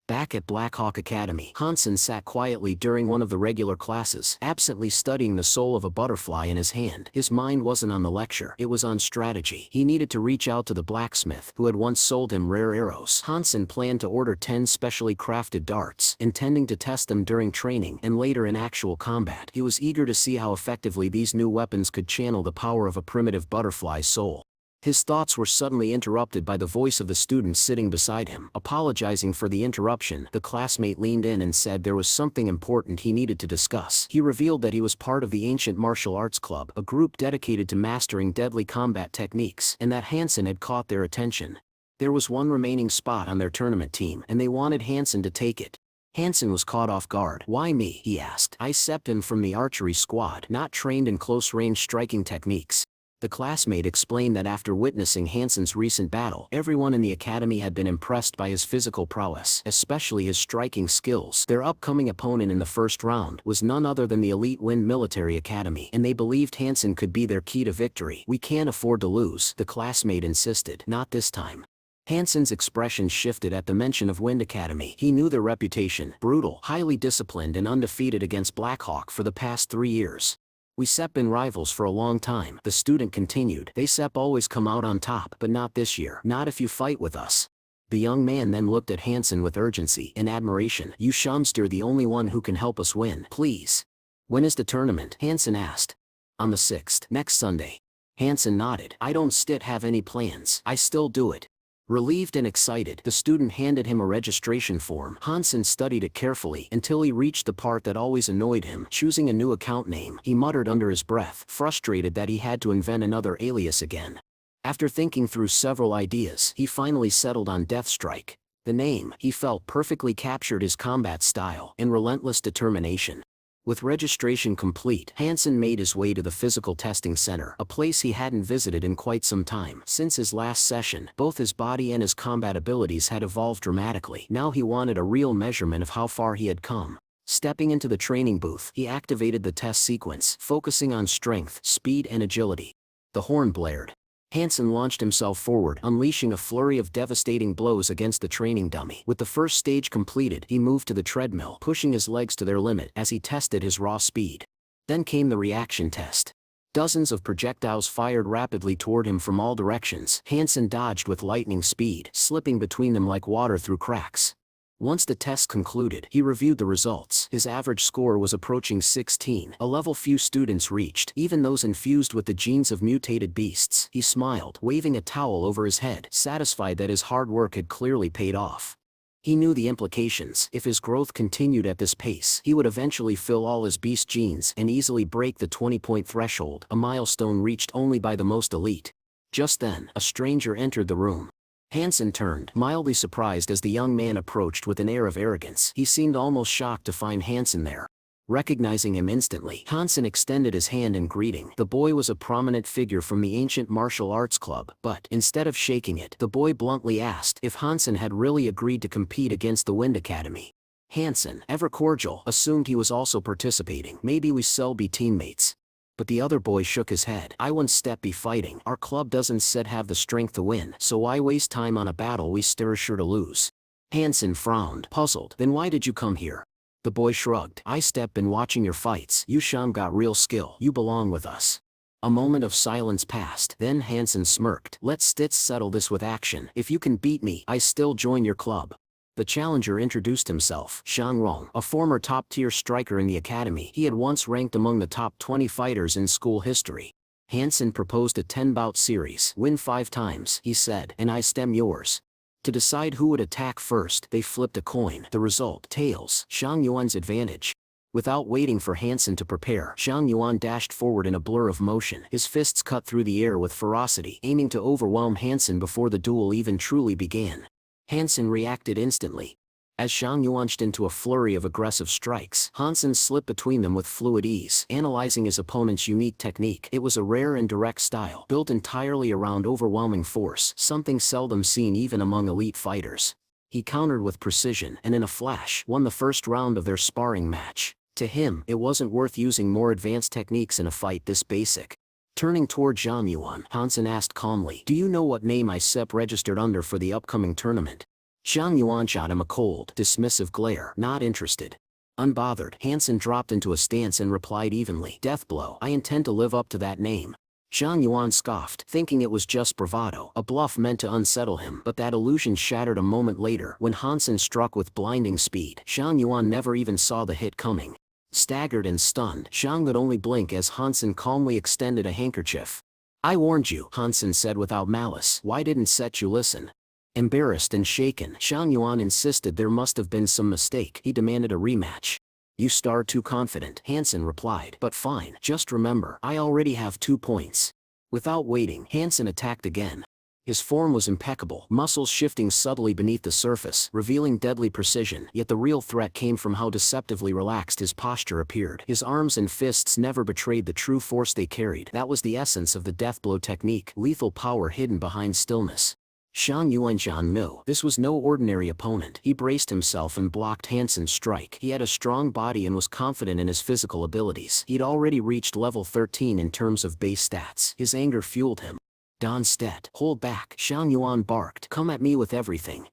Back at Black Hawk Academy, Hansen sat quietly during one of the regular classes, absently studying the soul of a butterfly in his hand. His mind wasn't on the lecture, it was on strategy. He needed to reach out to the blacksmith, who had once sold him rare arrows. Hansen planned to order 10 specially crafted darts, intending to test them during training and later in actual combat. He was eager to see how effectively these new weapons could channel the power of a primitive butterfly's soul. His thoughts were suddenly interrupted by the voice of the student sitting beside him. Apologizing for the interruption, the classmate leaned in and said there was something important he needed to discuss. He revealed that he was part of the Ancient Martial Arts Club, a group dedicated to mastering deadly combat techniques, and that Hansen had caught their attention. There was one remaining spot on their tournament team, and they wanted Hansen to take it. Hansen was caught off guard. "Why me?" he asked. "I stepped in from the archery squad, not trained in close-range striking techniques." The classmate explained that after witnessing Hansen's recent battle, everyone in the academy had been impressed by his physical prowess, especially his striking skills. Their upcoming opponent in the first round was none other than the elite Wind Military Academy, and they believed Hansen could be their key to victory. "We can't afford to lose," the classmate insisted. "Not this time." Hansen's expression shifted at the mention of Wind Academy. He knew their reputation: brutal, highly disciplined and undefeated against Blackhawk for the past 3 years. "We SEP been rivals for a long time," the student continued. "They SEP always come out on top, but not this year. Not if you fight with us." The young man then looked at Hansen with urgency and admiration. "You Shamster the only one who can help us win, please." "When is the tournament?" Hansen asked. "On the 6th, next Sunday." Hansen nodded. "I don't still have any plans. I still do it." Relieved and excited, the student handed him a registration form. Hansen studied it carefully until he reached the part that always annoyed him. Choosing a new account name, he muttered under his breath, frustrated that he had to invent another alias again. After thinking through several ideas, he finally settled on Deathstrike. The name, he felt, perfectly captured his combat style and relentless determination. With registration complete, Hansen made his way to the physical testing center, a place he hadn't visited in quite some time. Since his last session, both his body and his combat abilities had evolved dramatically. Now he wanted a real measurement of how far he had come. Stepping into the training booth, he activated the test sequence, focusing on strength, speed, and agility. The horn blared. Hansen launched himself forward, unleashing a flurry of devastating blows against the training dummy. With the first stage completed, he moved to the treadmill, pushing his legs to their limit as he tested his raw speed. Then came the reaction test. Dozens of projectiles fired rapidly toward him from all directions. Hansen dodged with lightning speed, slipping between them like water through cracks. Once the test concluded, he reviewed the results. His average score was approaching 16, a level few students reached, even those infused with the genes of mutated beasts. He smiled, waving a towel over his head, satisfied that his hard work had clearly paid off. He knew the implications. If his growth continued at this pace, he would eventually fill all his beast genes and easily break the 20-point threshold, a milestone reached only by the most elite. Just then, a stranger entered the room. Hansen turned, mildly surprised as the young man approached with an air of arrogance. He seemed almost shocked to find Hansen there. Recognizing him instantly, Hansen extended his hand in greeting. The boy was a prominent figure from the ancient martial arts club, but instead of shaking it, the boy bluntly asked if Hansen had really agreed to compete against the Wind Academy. Hansen, ever cordial, assumed he was also participating. Maybe we shall be teammates. But the other boy shook his head. I won't step be fighting. Our club doesn't said have the strength to win, so why waste time on a battle we stir sure to lose? Hansen frowned, puzzled. Then why did you come here? The boy shrugged. I step been watching your fights. You sham got real skill. You belong with us. A moment of silence passed. Then Hansen smirked. Let's settle this with action. If you can beat me, I still join your club. The challenger introduced himself, Shang Rong, a former top-tier striker in the academy. He had once ranked among the top 20 fighters in school history. Hansen proposed a 10-bout series. Win 5 times, he said, and I stem yours. To decide who would attack first, they flipped a coin. The result, tails, Shang Yuan's advantage. Without waiting for Hansen to prepare, Shang Yuan dashed forward in a blur of motion. His fists cut through the air with ferocity, aiming to overwhelm Hansen before the duel even truly began. Hansen reacted instantly. As Shang Yuan launched into a flurry of aggressive strikes, Hansen slipped between them with fluid ease, analyzing his opponent's unique technique. It was a rare and direct style, built entirely around overwhelming force, something seldom seen even among elite fighters. He countered with precision and in a flash won the first round of their sparring match. To him, it wasn't worth using more advanced techniques in a fight this basic. Turning toward Shang Yuan, Hansen asked calmly, do you know what name I registered under for the upcoming tournament? Shang Yuan shot him a cold, dismissive glare. Not interested. Unbothered, Hansen dropped into a stance and replied evenly, Deathblow. I intend to live up to that name. Shang Yuan scoffed, thinking it was just bravado, a bluff meant to unsettle him. But that illusion shattered a moment later when Hansen struck with blinding speed. Shang Yuan never even saw the hit coming. Staggered and stunned, Shang could only blink as Hansen calmly extended a handkerchief. I warned you, Hansen said without malice. Why didn't you listen? Embarrassed and shaken, Shang Yuan insisted there must have been some mistake. He demanded a rematch. You start too confident, Hansen replied. But fine, just remember, I already have 2 points. Without waiting, Hansen attacked again. His form was impeccable, muscles shifting subtly beneath the surface, revealing deadly precision. Yet the real threat came from how deceptively relaxed his posture appeared. His arms and fists never betrayed the true force they carried. That was the essence of the deathblow technique, lethal power hidden behind stillness. Shang Yuan knew this was no ordinary opponent. He braced himself and blocked Hansen's strike. He had a strong body and was confident in his physical abilities. He'd already reached level 13 in terms of base stats. His anger fueled him. Don Stedt, hold back, Shang Yuan barked. Come at me with everything.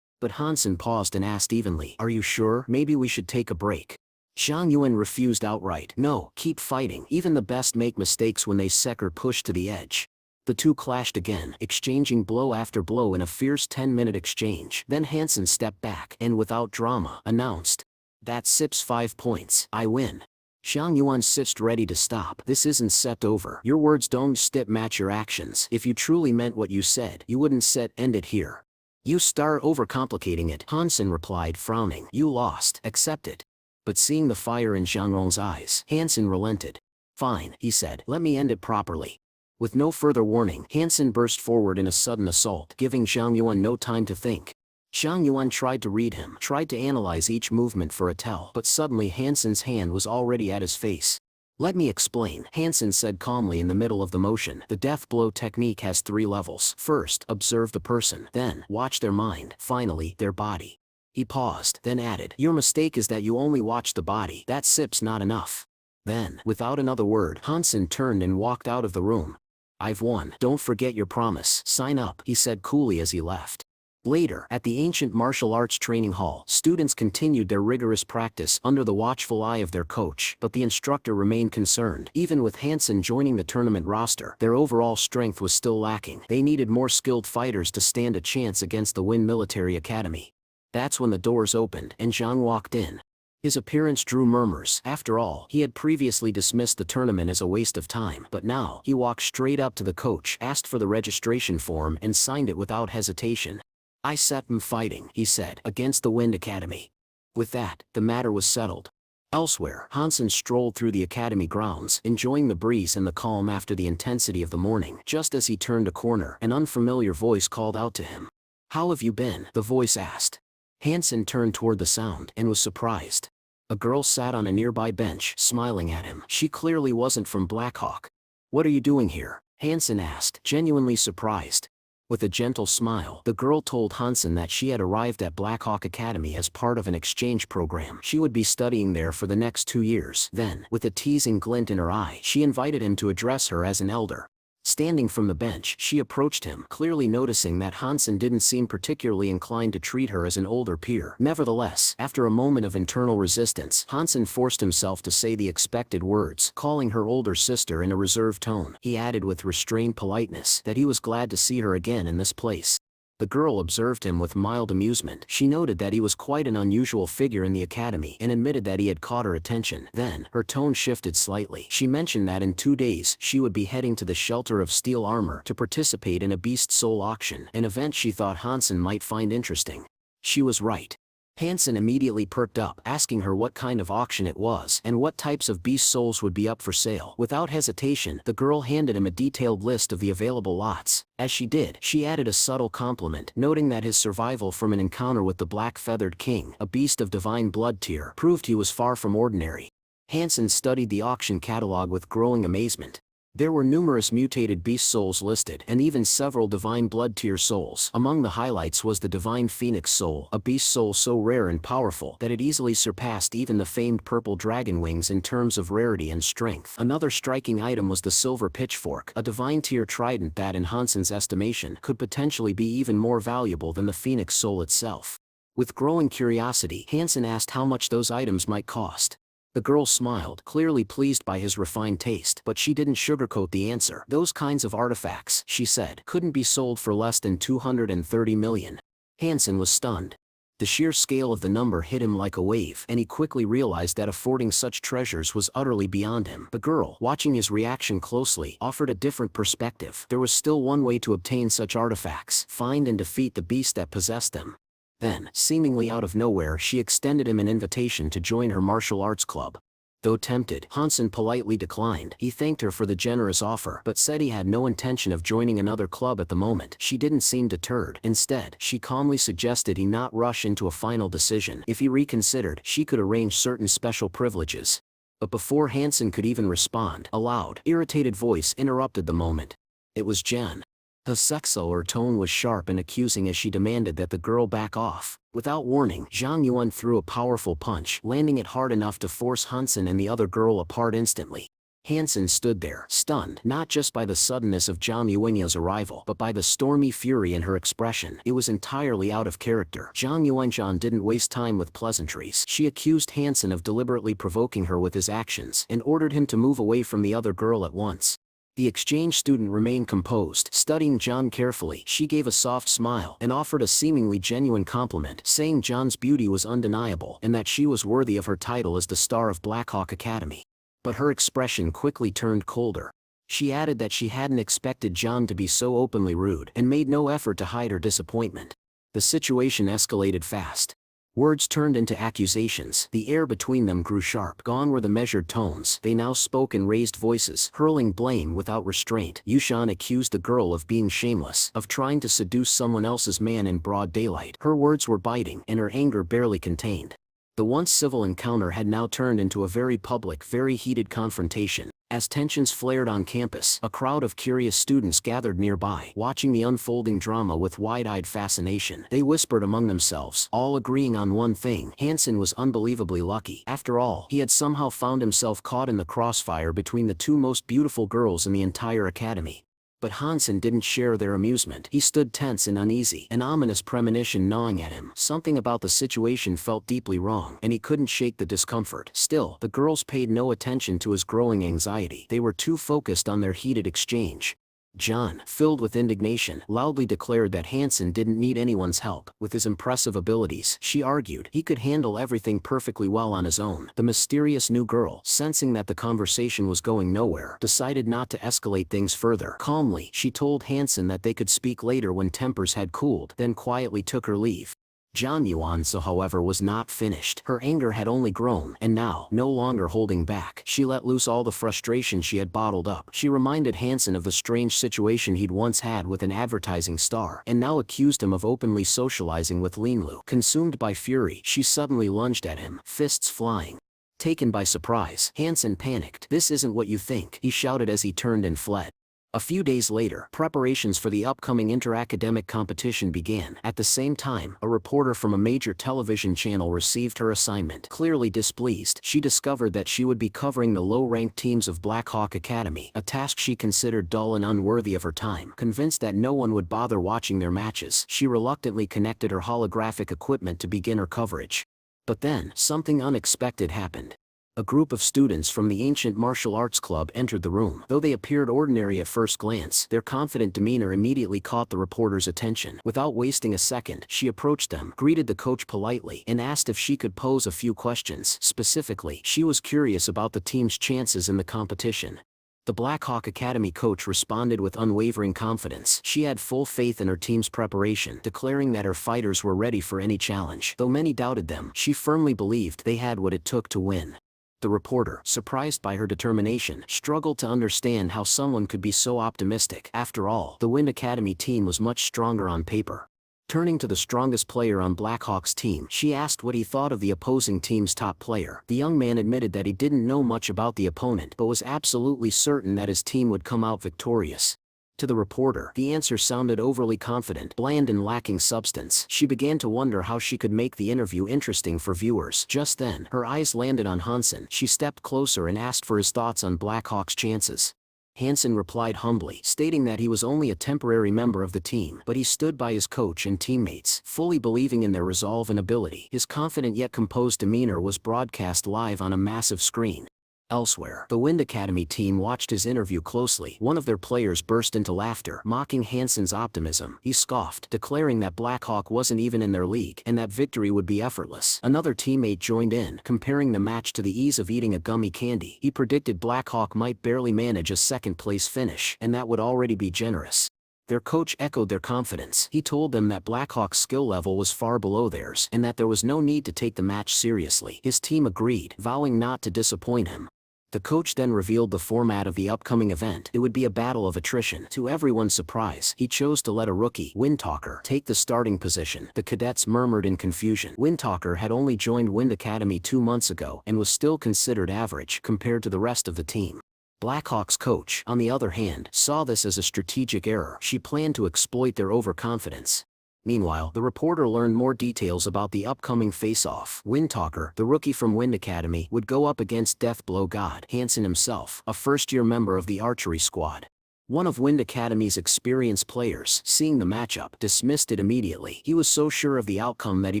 But Hansen paused and asked evenly, are you sure? Maybe we should take a break. Shang Yuan refused outright. No, keep fighting. Even the best make mistakes when they sucker push to the edge. The two clashed again, exchanging blow after blow in a fierce 10-minute exchange. Then Hansen stepped back and without drama, announced, that sips 5 points. I win. Shang Yuan sitched ready to stop. This isn't set over. Your words don't match your actions. If you truly meant what you said, you wouldn't end it here. You start overcomplicating it, Hansen replied, frowning. You lost. Accept it. But seeing the fire in Shang Yuan's eyes, Hansen relented. Fine, he said. Let me end it properly. With no further warning, Hansen burst forward in a sudden assault, giving Shang Yuan no time to think. Zhang Yuan tried to read him, tried to analyze each movement for a tell, but suddenly Hansen's hand was already at his face. Let me explain, Hansen said calmly in the middle of the motion. The death blow technique has 3 levels. First, observe the person, then, watch their mind, finally, their body. He paused, then added, your mistake is that you only watch the body. That sip's not enough. Then, without another word, Hansen turned and walked out of the room. I've won. Don't forget your promise. Sign up, he said coolly as he left. Later, at the ancient martial arts training hall, students continued their rigorous practice under the watchful eye of their coach, but the instructor remained concerned. Even with Hansen joining the tournament roster, their overall strength was still lacking. They needed more skilled fighters to stand a chance against the Win Military Academy. That's when the doors opened and Zhang walked in. His appearance drew murmurs. After all, he had previously dismissed the tournament as a waste of time, but now, he walked straight up to the coach, asked for the registration form and signed it without hesitation. I set him fighting, he said, against the Wind Academy. With that, the matter was settled. Elsewhere, Hansen strolled through the academy grounds, enjoying the breeze and the calm after the intensity of the morning. Just as he turned a corner, an unfamiliar voice called out to him. How have you been? The voice asked. Hansen turned toward the sound, and was surprised. A girl sat on a nearby bench, smiling at him. She clearly wasn't from Blackhawk. What are you doing here? Hansen asked, genuinely surprised. With a gentle smile, the girl told Hansen that she had arrived at Blackhawk Academy as part of an exchange program. She would be studying there for the next 2 years. Then, with a teasing glint in her eye, she invited him to address her as an elder. Standing from the bench, she approached him, clearly noticing that Hansen didn't seem particularly inclined to treat her as an older peer. Nevertheless, after a moment of internal resistance, Hansen forced himself to say the expected words, calling her older sister in a reserved tone. He added with restrained politeness that he was glad to see her again in this place. The girl observed him with mild amusement. She noted that he was quite an unusual figure in the academy and admitted that he had caught her attention. Then, her tone shifted slightly. She mentioned that in 2 days, she would be heading to the Shelter of Steel Armor to participate in a Beast Soul auction, an event she thought Hansen might find interesting. She was right. Hansen immediately perked up, asking her what kind of auction it was and what types of beast souls would be up for sale. Without hesitation, the girl handed him a detailed list of the available lots. As she did, she added a subtle compliment, noting that his survival from an encounter with the Black-Feathered King, a beast of divine blood tier, proved he was far from ordinary. Hansen studied the auction catalog with growing amazement. There were numerous mutated beast souls listed, and even several divine blood tier souls. Among the highlights was the divine phoenix soul, a beast soul so rare and powerful that it easily surpassed even the famed purple dragon wings in terms of rarity and strength. Another striking item was the silver pitchfork, a divine tier trident that in Hansen's estimation could potentially be even more valuable than the phoenix soul itself. With growing curiosity, Hansen asked how much those items might cost. The girl smiled, clearly pleased by his refined taste, but she didn't sugarcoat the answer. Those kinds of artifacts, she said, couldn't be sold for less than 230 million. Hansen was stunned. The sheer scale of the number hit him like a wave, and he quickly realized that affording such treasures was utterly beyond him. The girl, watching his reaction closely, offered a different perspective. There was still one way to obtain such artifacts: find and defeat the beast that possessed them. Then, seemingly out of nowhere, she extended him an invitation to join her martial arts club. Though tempted, Hansen politely declined. He thanked her for the generous offer, but said he had no intention of joining another club at the moment. She didn't seem deterred. Instead, she calmly suggested he not rush into a final decision. If he reconsidered, she could arrange certain special privileges. But before Hansen could even respond, a loud, irritated voice interrupted the moment. It was Jen. The sexual tone was sharp and accusing as she demanded that the girl back off. Without warning, Zhang Yuan threw a powerful punch, landing it hard enough to force Hansen and the other girl apart instantly. Hansen stood there, stunned, not just by the suddenness of Zhang Yuan's arrival, but by the stormy fury in her expression. It was entirely out of character. Zhang Yuan didn't waste time with pleasantries. She accused Hansen of deliberately provoking her with his actions, and ordered him to move away from the other girl at once. The exchange student remained composed, studying John carefully. She gave a soft smile and offered a seemingly genuine compliment, saying John's beauty was undeniable and that she was worthy of her title as the star of Blackhawk Academy. But her expression quickly turned colder. She added that she hadn't expected John to be so openly rude and made no effort to hide her disappointment. The situation escalated fast. Words turned into accusations. The air between them grew sharp. Gone were the measured tones. They now spoke in raised voices, hurling blame without restraint. Yushan accused the girl of being shameless, of trying to seduce someone else's man in broad daylight. Her words were biting, and her anger barely contained. The once civil encounter had now turned into a very public, very heated confrontation. As tensions flared on campus, a crowd of curious students gathered nearby, watching the unfolding drama with wide-eyed fascination. They whispered among themselves, all agreeing on one thing: Hansen was unbelievably lucky. After all, he had somehow found himself caught in the crossfire between the two most beautiful girls in the entire academy. But Hansen didn't share their amusement. He stood tense and uneasy, an ominous premonition gnawing at him. Something about the situation felt deeply wrong, and he couldn't shake the discomfort. Still, the girls paid no attention to his growing anxiety. They were too focused on their heated exchange. John, filled with indignation, loudly declared that Hansen didn't need anyone's help. With his impressive abilities, she argued, he could handle everything perfectly well on his own. The mysterious new girl, sensing that the conversation was going nowhere, decided not to escalate things further. Calmly, she told Hansen that they could speak later when tempers had cooled, then quietly took her leave. John Yuanzo, however, was not finished. Her anger had only grown, and now, no longer holding back, she let loose all the frustration she had bottled up. She reminded Hansen of the strange situation he'd once had with an advertising star, and now accused him of openly socializing with Linlu. Consumed by fury, she suddenly lunged at him, fists flying. Taken by surprise, Hansen panicked. "This isn't what you think," he shouted as he turned and fled. A few days later, preparations for the upcoming inter-academic competition began. At the same time, a reporter from a major television channel received her assignment. Clearly displeased, she discovered that she would be covering the low-ranked teams of Black Hawk Academy, a task she considered dull and unworthy of her time. Convinced that no one would bother watching their matches, she reluctantly connected her holographic equipment to begin her coverage. But then, something unexpected happened. A group of students from the Ancient Martial Arts Club entered the room. Though they appeared ordinary at first glance, their confident demeanor immediately caught the reporter's attention. Without wasting a second, she approached them, greeted the coach politely, and asked if she could pose a few questions. Specifically, she was curious about the team's chances in the competition. The Black Hawk Academy coach responded with unwavering confidence. She had full faith in her team's preparation, declaring that her fighters were ready for any challenge. Though many doubted them, she firmly believed they had what it took to win. The reporter, surprised by her determination, struggled to understand how someone could be so optimistic. After all, the Wind Academy team was much stronger on paper. Turning to the strongest player on Blackhawk's team, she asked what he thought of the opposing team's top player. The young man admitted that he didn't know much about the opponent, but was absolutely certain that his team would come out victorious. To the reporter, the answer sounded overly confident, bland and lacking substance. She began to wonder how she could make the interview interesting for viewers. Just then, her eyes landed on Hansen. She stepped closer and asked for his thoughts on Blackhawk's chances. Hansen replied humbly, stating that he was only a temporary member of the team, but he stood by his coach and teammates, fully believing in their resolve and ability. His confident yet composed demeanor was broadcast live on a massive screen. Elsewhere, the Wind Academy team watched his interview closely. One of their players burst into laughter, mocking Hansen's optimism. He scoffed, declaring that Blackhawk wasn't even in their league, and that victory would be effortless. Another teammate joined in, comparing the match to the ease of eating a gummy candy. He predicted Blackhawk might barely manage a second-place finish, and that would already be generous. Their coach echoed their confidence. He told them that Blackhawk's skill level was far below theirs, and that there was no need to take the match seriously. His team agreed, vowing not to disappoint him. The coach then revealed the format of the upcoming event. It would be a battle of attrition. To everyone's surprise, he chose to let a rookie, Windtalker, take the starting position. The cadets murmured in confusion. Windtalker had only joined Wind Academy 2 months ago, and was still considered average compared to the rest of the team. Blackhawk's coach, on the other hand, saw this as a strategic error. She planned to exploit their overconfidence. Meanwhile, the reporter learned more details about the upcoming face-off. Windtalker, the rookie from Wind Academy, would go up against Deathblow God Hansen himself, a first-year member of the archery squad. One of Wind Academy's experienced players, seeing the matchup, dismissed it immediately. He was so sure of the outcome that he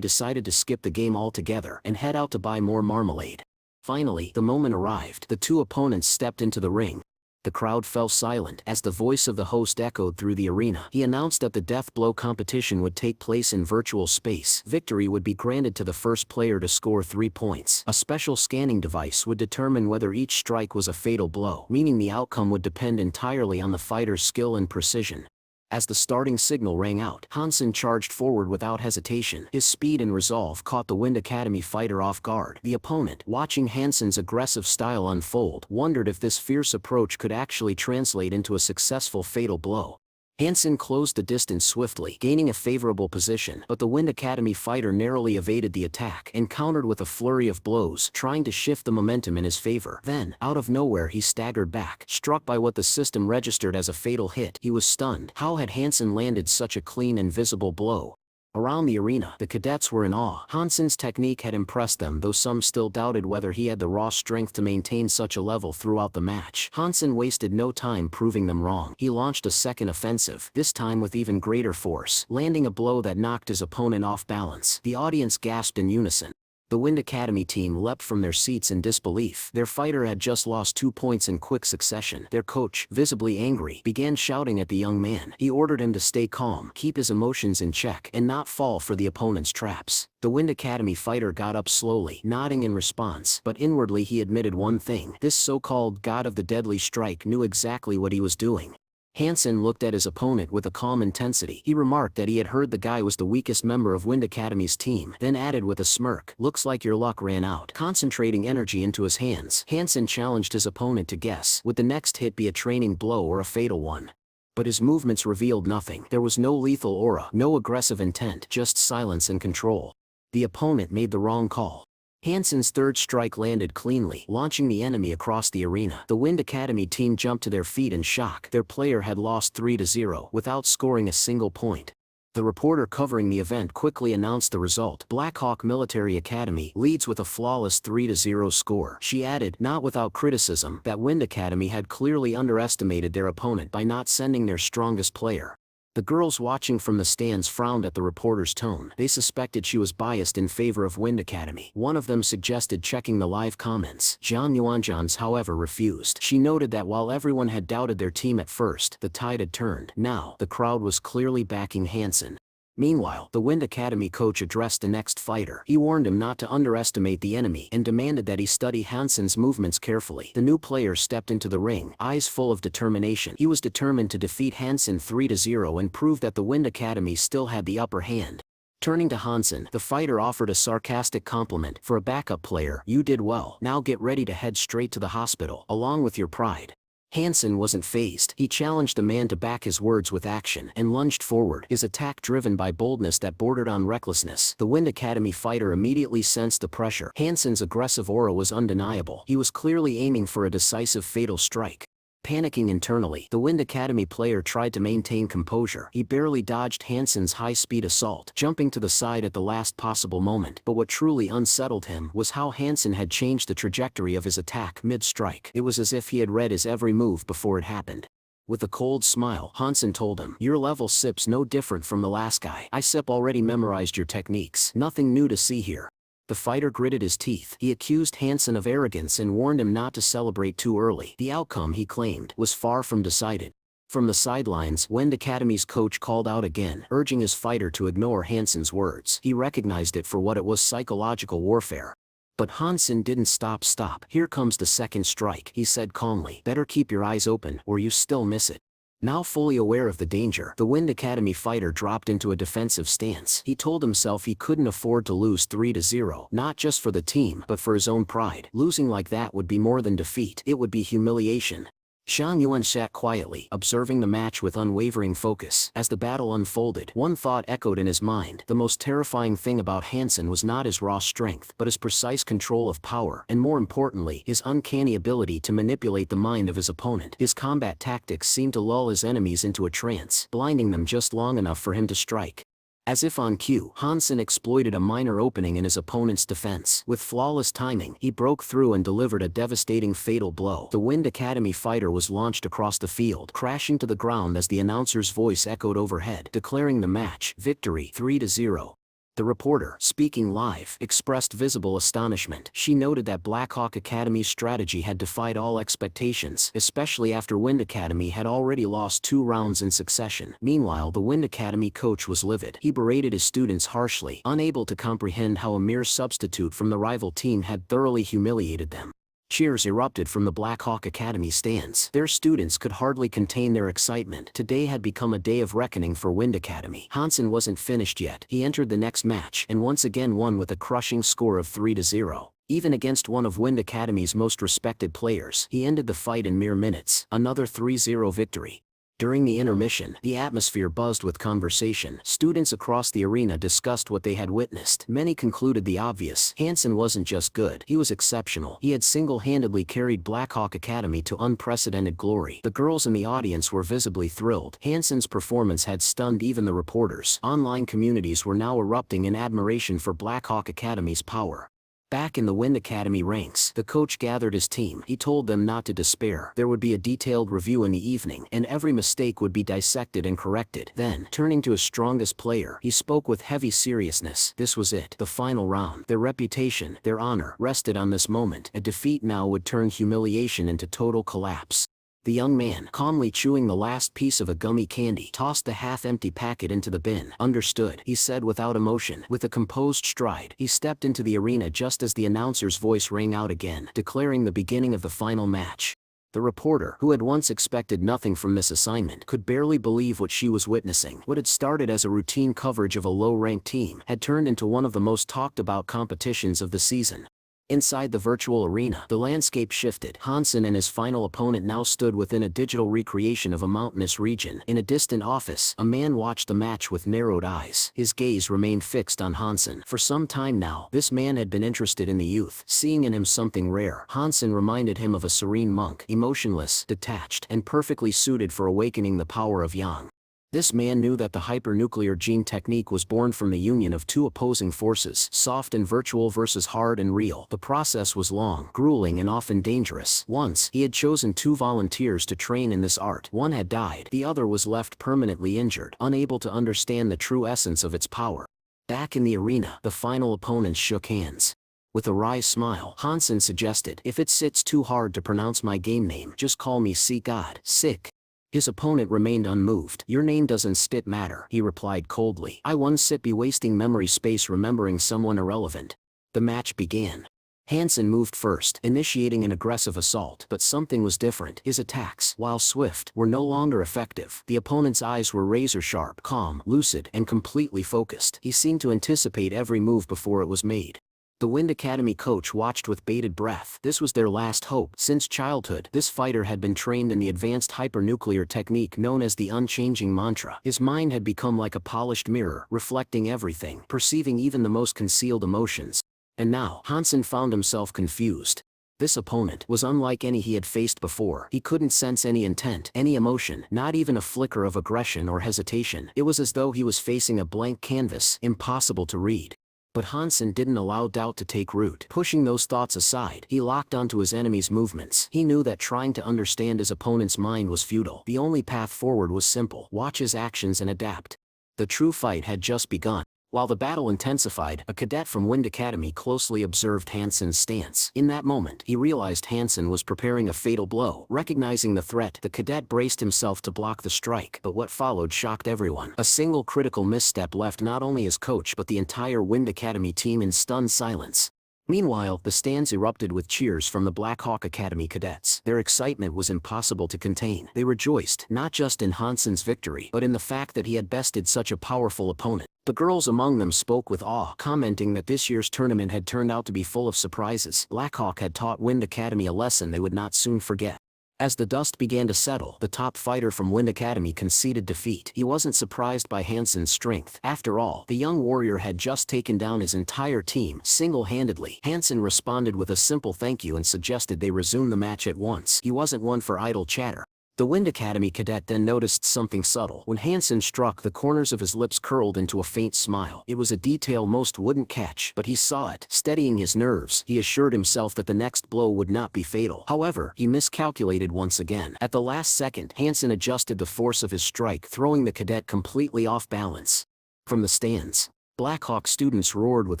decided to skip the game altogether and head out to buy more marmalade. Finally, the moment arrived. The two opponents stepped into the ring. The crowd fell silent as the voice of the host echoed through the arena. He announced that the Death Blow competition would take place in virtual space. Victory would be granted to the first player to score 3 points. A special scanning device would determine whether each strike was a fatal blow, meaning the outcome would depend entirely on the fighter's skill and precision. As the starting signal rang out, Hansen charged forward without hesitation. His speed and resolve caught the Wind Academy fighter off guard. The opponent, watching Hansen's aggressive style unfold, wondered if this fierce approach could actually translate into a successful fatal blow. Hansen closed the distance swiftly, gaining a favorable position, but the Wind Academy fighter narrowly evaded the attack and countered with a flurry of blows, trying to shift the momentum in his favor. Then, out of nowhere, he staggered back, struck by what the system registered as a fatal hit. He was stunned. How had Hansen landed such a clean and visible blow? Around the arena, the cadets were in awe. Hansen's technique had impressed them, though some still doubted whether he had the raw strength to maintain such a level throughout the match. Hansen wasted no time proving them wrong. He launched a second offensive, this time with even greater force, landing a blow that knocked his opponent off balance. The audience gasped in unison. The Wind Academy team leapt from their seats in disbelief. Their fighter had just lost 2 points in quick succession. Their coach, visibly angry, began shouting at the young man. He ordered him to stay calm, keep his emotions in check, and not fall for the opponent's traps. The Wind Academy fighter got up slowly, nodding in response, but inwardly he admitted one thing: this so-called god of the deadly strike knew exactly what he was doing. Hansen looked at his opponent with a calm intensity. He remarked that he had heard the guy was the weakest member of Wind Academy's team, then added with a smirk, "Looks like your luck ran out." Concentrating energy into his hands, Hansen challenged his opponent to guess, would the next hit be a training blow or a fatal one? But his movements revealed nothing. There was no lethal aura, no aggressive intent, just silence and control. The opponent made the wrong call. Hansen's third strike landed cleanly, launching the enemy across the arena. The Wind Academy team jumped to their feet in shock. Their player had lost 3-0 without scoring a single point. The reporter covering the event quickly announced the result. Blackhawk Military Academy leads with a flawless 3-0 score. She added, not without criticism, that Wind Academy had clearly underestimated their opponent by not sending their strongest player. The girls watching from the stands frowned at the reporter's tone. They suspected she was biased in favor of Wind Academy. One of them suggested checking the live comments. Jian Yuanjian's, however, refused. She noted that while everyone had doubted their team at first, the tide had turned. Now, the crowd was clearly backing Hansen. Meanwhile, the Wind Academy coach addressed the next fighter. He warned him not to underestimate the enemy and demanded that he study Hansen's movements carefully. The new player stepped into the ring, eyes full of determination. He was determined to defeat Hansen 3-0 and prove that the Wind Academy still had the upper hand. Turning to Hansen, the fighter offered a sarcastic compliment. "For a backup player, you did well. Now get ready to head straight to the hospital, along with your pride." Hansen wasn't fazed. He challenged the man to back his words with action and lunged forward, his attack driven by boldness that bordered on recklessness. The Wind Academy fighter immediately sensed the pressure. Hansen's aggressive aura was undeniable. He was clearly aiming for a decisive fatal strike. Panicking internally, the Wind Academy player tried to maintain composure. He barely dodged Hansen's high-speed assault, jumping to the side at the last possible moment. But what truly unsettled him was how Hansen had changed the trajectory of his attack mid-strike. It was as if he had read his every move before it happened. With a cold smile, Hansen told him, "Your level sip's no different from the last guy. I sip already memorized your techniques. Nothing new to see here." The fighter gritted his teeth. He accused Hansen of arrogance and warned him not to celebrate too early. The outcome, he claimed, was far from decided. From the sidelines, Wind Academy's coach called out again, urging his fighter to ignore Hansen's words. He recognized it for what it was: psychological warfare. But Hansen didn't stop. "Here comes the second strike," he said calmly. "Better keep your eyes open, or you still miss it." Now fully aware of the danger, the Wind Academy fighter dropped into a defensive stance. He told himself he couldn't afford to lose 3-0, not just for the team, but for his own pride. Losing like that would be more than defeat. It would be humiliation. Shan Yuan sat quietly, observing the match with unwavering focus. As the battle unfolded, one thought echoed in his mind. The most terrifying thing about Hansen was not his raw strength, but his precise control of power, and more importantly, his uncanny ability to manipulate the mind of his opponent. His combat tactics seemed to lull his enemies into a trance, blinding them just long enough for him to strike. As if on cue, Hansen exploited a minor opening in his opponent's defense. With flawless timing, he broke through and delivered a devastating fatal blow. The Wind Academy fighter was launched across the field, crashing to the ground as the announcer's voice echoed overhead, declaring the match victory 3-0. The reporter, speaking live, expressed visible astonishment. She noted that Blackhawk Academy's strategy had defied all expectations, especially after Wind Academy had already lost 2 rounds in succession. Meanwhile, the Wind Academy coach was livid. He berated his students harshly, unable to comprehend how a mere substitute from the rival team had thoroughly humiliated them. Cheers erupted from the Black Hawk Academy stands. Their students could hardly contain their excitement. Today had become a day of reckoning for Wind Academy. Hansen wasn't finished yet. He entered the next match and once again won with a crushing score of 3-0. Even against one of Wind Academy's most respected players, he ended the fight in mere minutes. Another 3-0 victory. During the intermission, the atmosphere buzzed with conversation. Students across the arena discussed what they had witnessed. Many concluded the obvious. Hansen wasn't just good, he was exceptional. He had single-handedly carried Black Hawk Academy to unprecedented glory. The girls in the audience were visibly thrilled. Hansen's performance had stunned even the reporters. Online communities were now erupting in admiration for Black Hawk Academy's power. Back in the Wind Academy ranks, the coach gathered his team. He told them not to despair. There would be a detailed review in the evening, and every mistake would be dissected and corrected. Then, turning to his strongest player, he spoke with heavy seriousness. This was it, the final round. Their reputation, their honor, rested on this moment. A defeat now would turn humiliation into total collapse. The young man, calmly chewing the last piece of a gummy candy, tossed the half-empty packet into the bin. Understood, he said without emotion. With a composed stride, he stepped into the arena just as the announcer's voice rang out again, declaring the beginning of the final match. The reporter, who had once expected nothing from this assignment, could barely believe what she was witnessing. What had started as a routine coverage of a low-ranked team had turned into one of the most talked-about competitions of the season. Inside the virtual arena, the landscape shifted. Hansen and his final opponent now stood within a digital recreation of a mountainous region. In a distant office, a man watched the match with narrowed eyes. His gaze remained fixed on Hansen. For some time now, this man had been interested in the youth, seeing in him something rare. Hansen reminded him of a serene monk, emotionless, detached, and perfectly suited for awakening the power of Yang. This man knew that the hypernuclear gene technique was born from the union of two opposing forces, soft and virtual versus hard and real. The process was long, grueling, and often dangerous. Once, he had chosen 2 volunteers to train in this art. One had died, the other was left permanently injured, unable to understand the true essence of its power. Back in the arena, the final opponents shook hands. With a wry smile, Hansen suggested, "If it sits too hard to pronounce my game name, just call me God. Sick." His opponent remained unmoved. "Your name doesn't spit matter," he replied coldly. "I won't sit be wasting memory space remembering someone irrelevant." The match began. Hansen moved first, initiating an aggressive assault, but something was different. His attacks, while swift, were no longer effective. The opponent's eyes were razor-sharp, calm, lucid, and completely focused. He seemed to anticipate every move before it was made. The Wind Academy coach watched with bated breath. This was their last hope. Since childhood, this fighter had been trained in the advanced hypernuclear technique known as the unchanging mantra. His mind had become like a polished mirror, reflecting everything, perceiving even the most concealed emotions. And now, Hansen found himself confused. This opponent was unlike any he had faced before. He couldn't sense any intent, any emotion, not even a flicker of aggression or hesitation. It was as though he was facing a blank canvas, impossible to read. But Hansen didn't allow doubt to take root. Pushing those thoughts aside, he locked onto his enemy's movements. He knew that trying to understand his opponent's mind was futile. The only path forward was simple: watch his actions and adapt. The true fight had just begun. While the battle intensified, a cadet from Wind Academy closely observed Hansen's stance. In that moment, he realized Hansen was preparing a fatal blow. Recognizing the threat, the cadet braced himself to block the strike, but what followed shocked everyone. A single critical misstep left not only his coach but the entire Wind Academy team in stunned silence. Meanwhile, the stands erupted with cheers from the Black Hawk Academy cadets. Their excitement was impossible to contain. They rejoiced, not just in Hansen's victory, but in the fact that he had bested such a powerful opponent. The girls among them spoke with awe, commenting that this year's tournament had turned out to be full of surprises. Black Hawk had taught Wind Academy a lesson they would not soon forget. As the dust began to settle, the top fighter from Wind Academy conceded defeat. He wasn't surprised by Hansen's strength. After all, the young warrior had just taken down his entire team, single-handedly. Hansen responded with a simple thank you and suggested they resume the match at once. He wasn't one for idle chatter. The Wind Academy cadet then noticed something subtle. When Hansen struck, the corners of his lips curled into a faint smile. It was a detail most wouldn't catch, but he saw it. Steadying his nerves, he assured himself that the next blow would not be fatal. However, he miscalculated once again. At the last second, Hansen adjusted the force of his strike, throwing the cadet completely off balance. From the stands, Black Hawk students roared with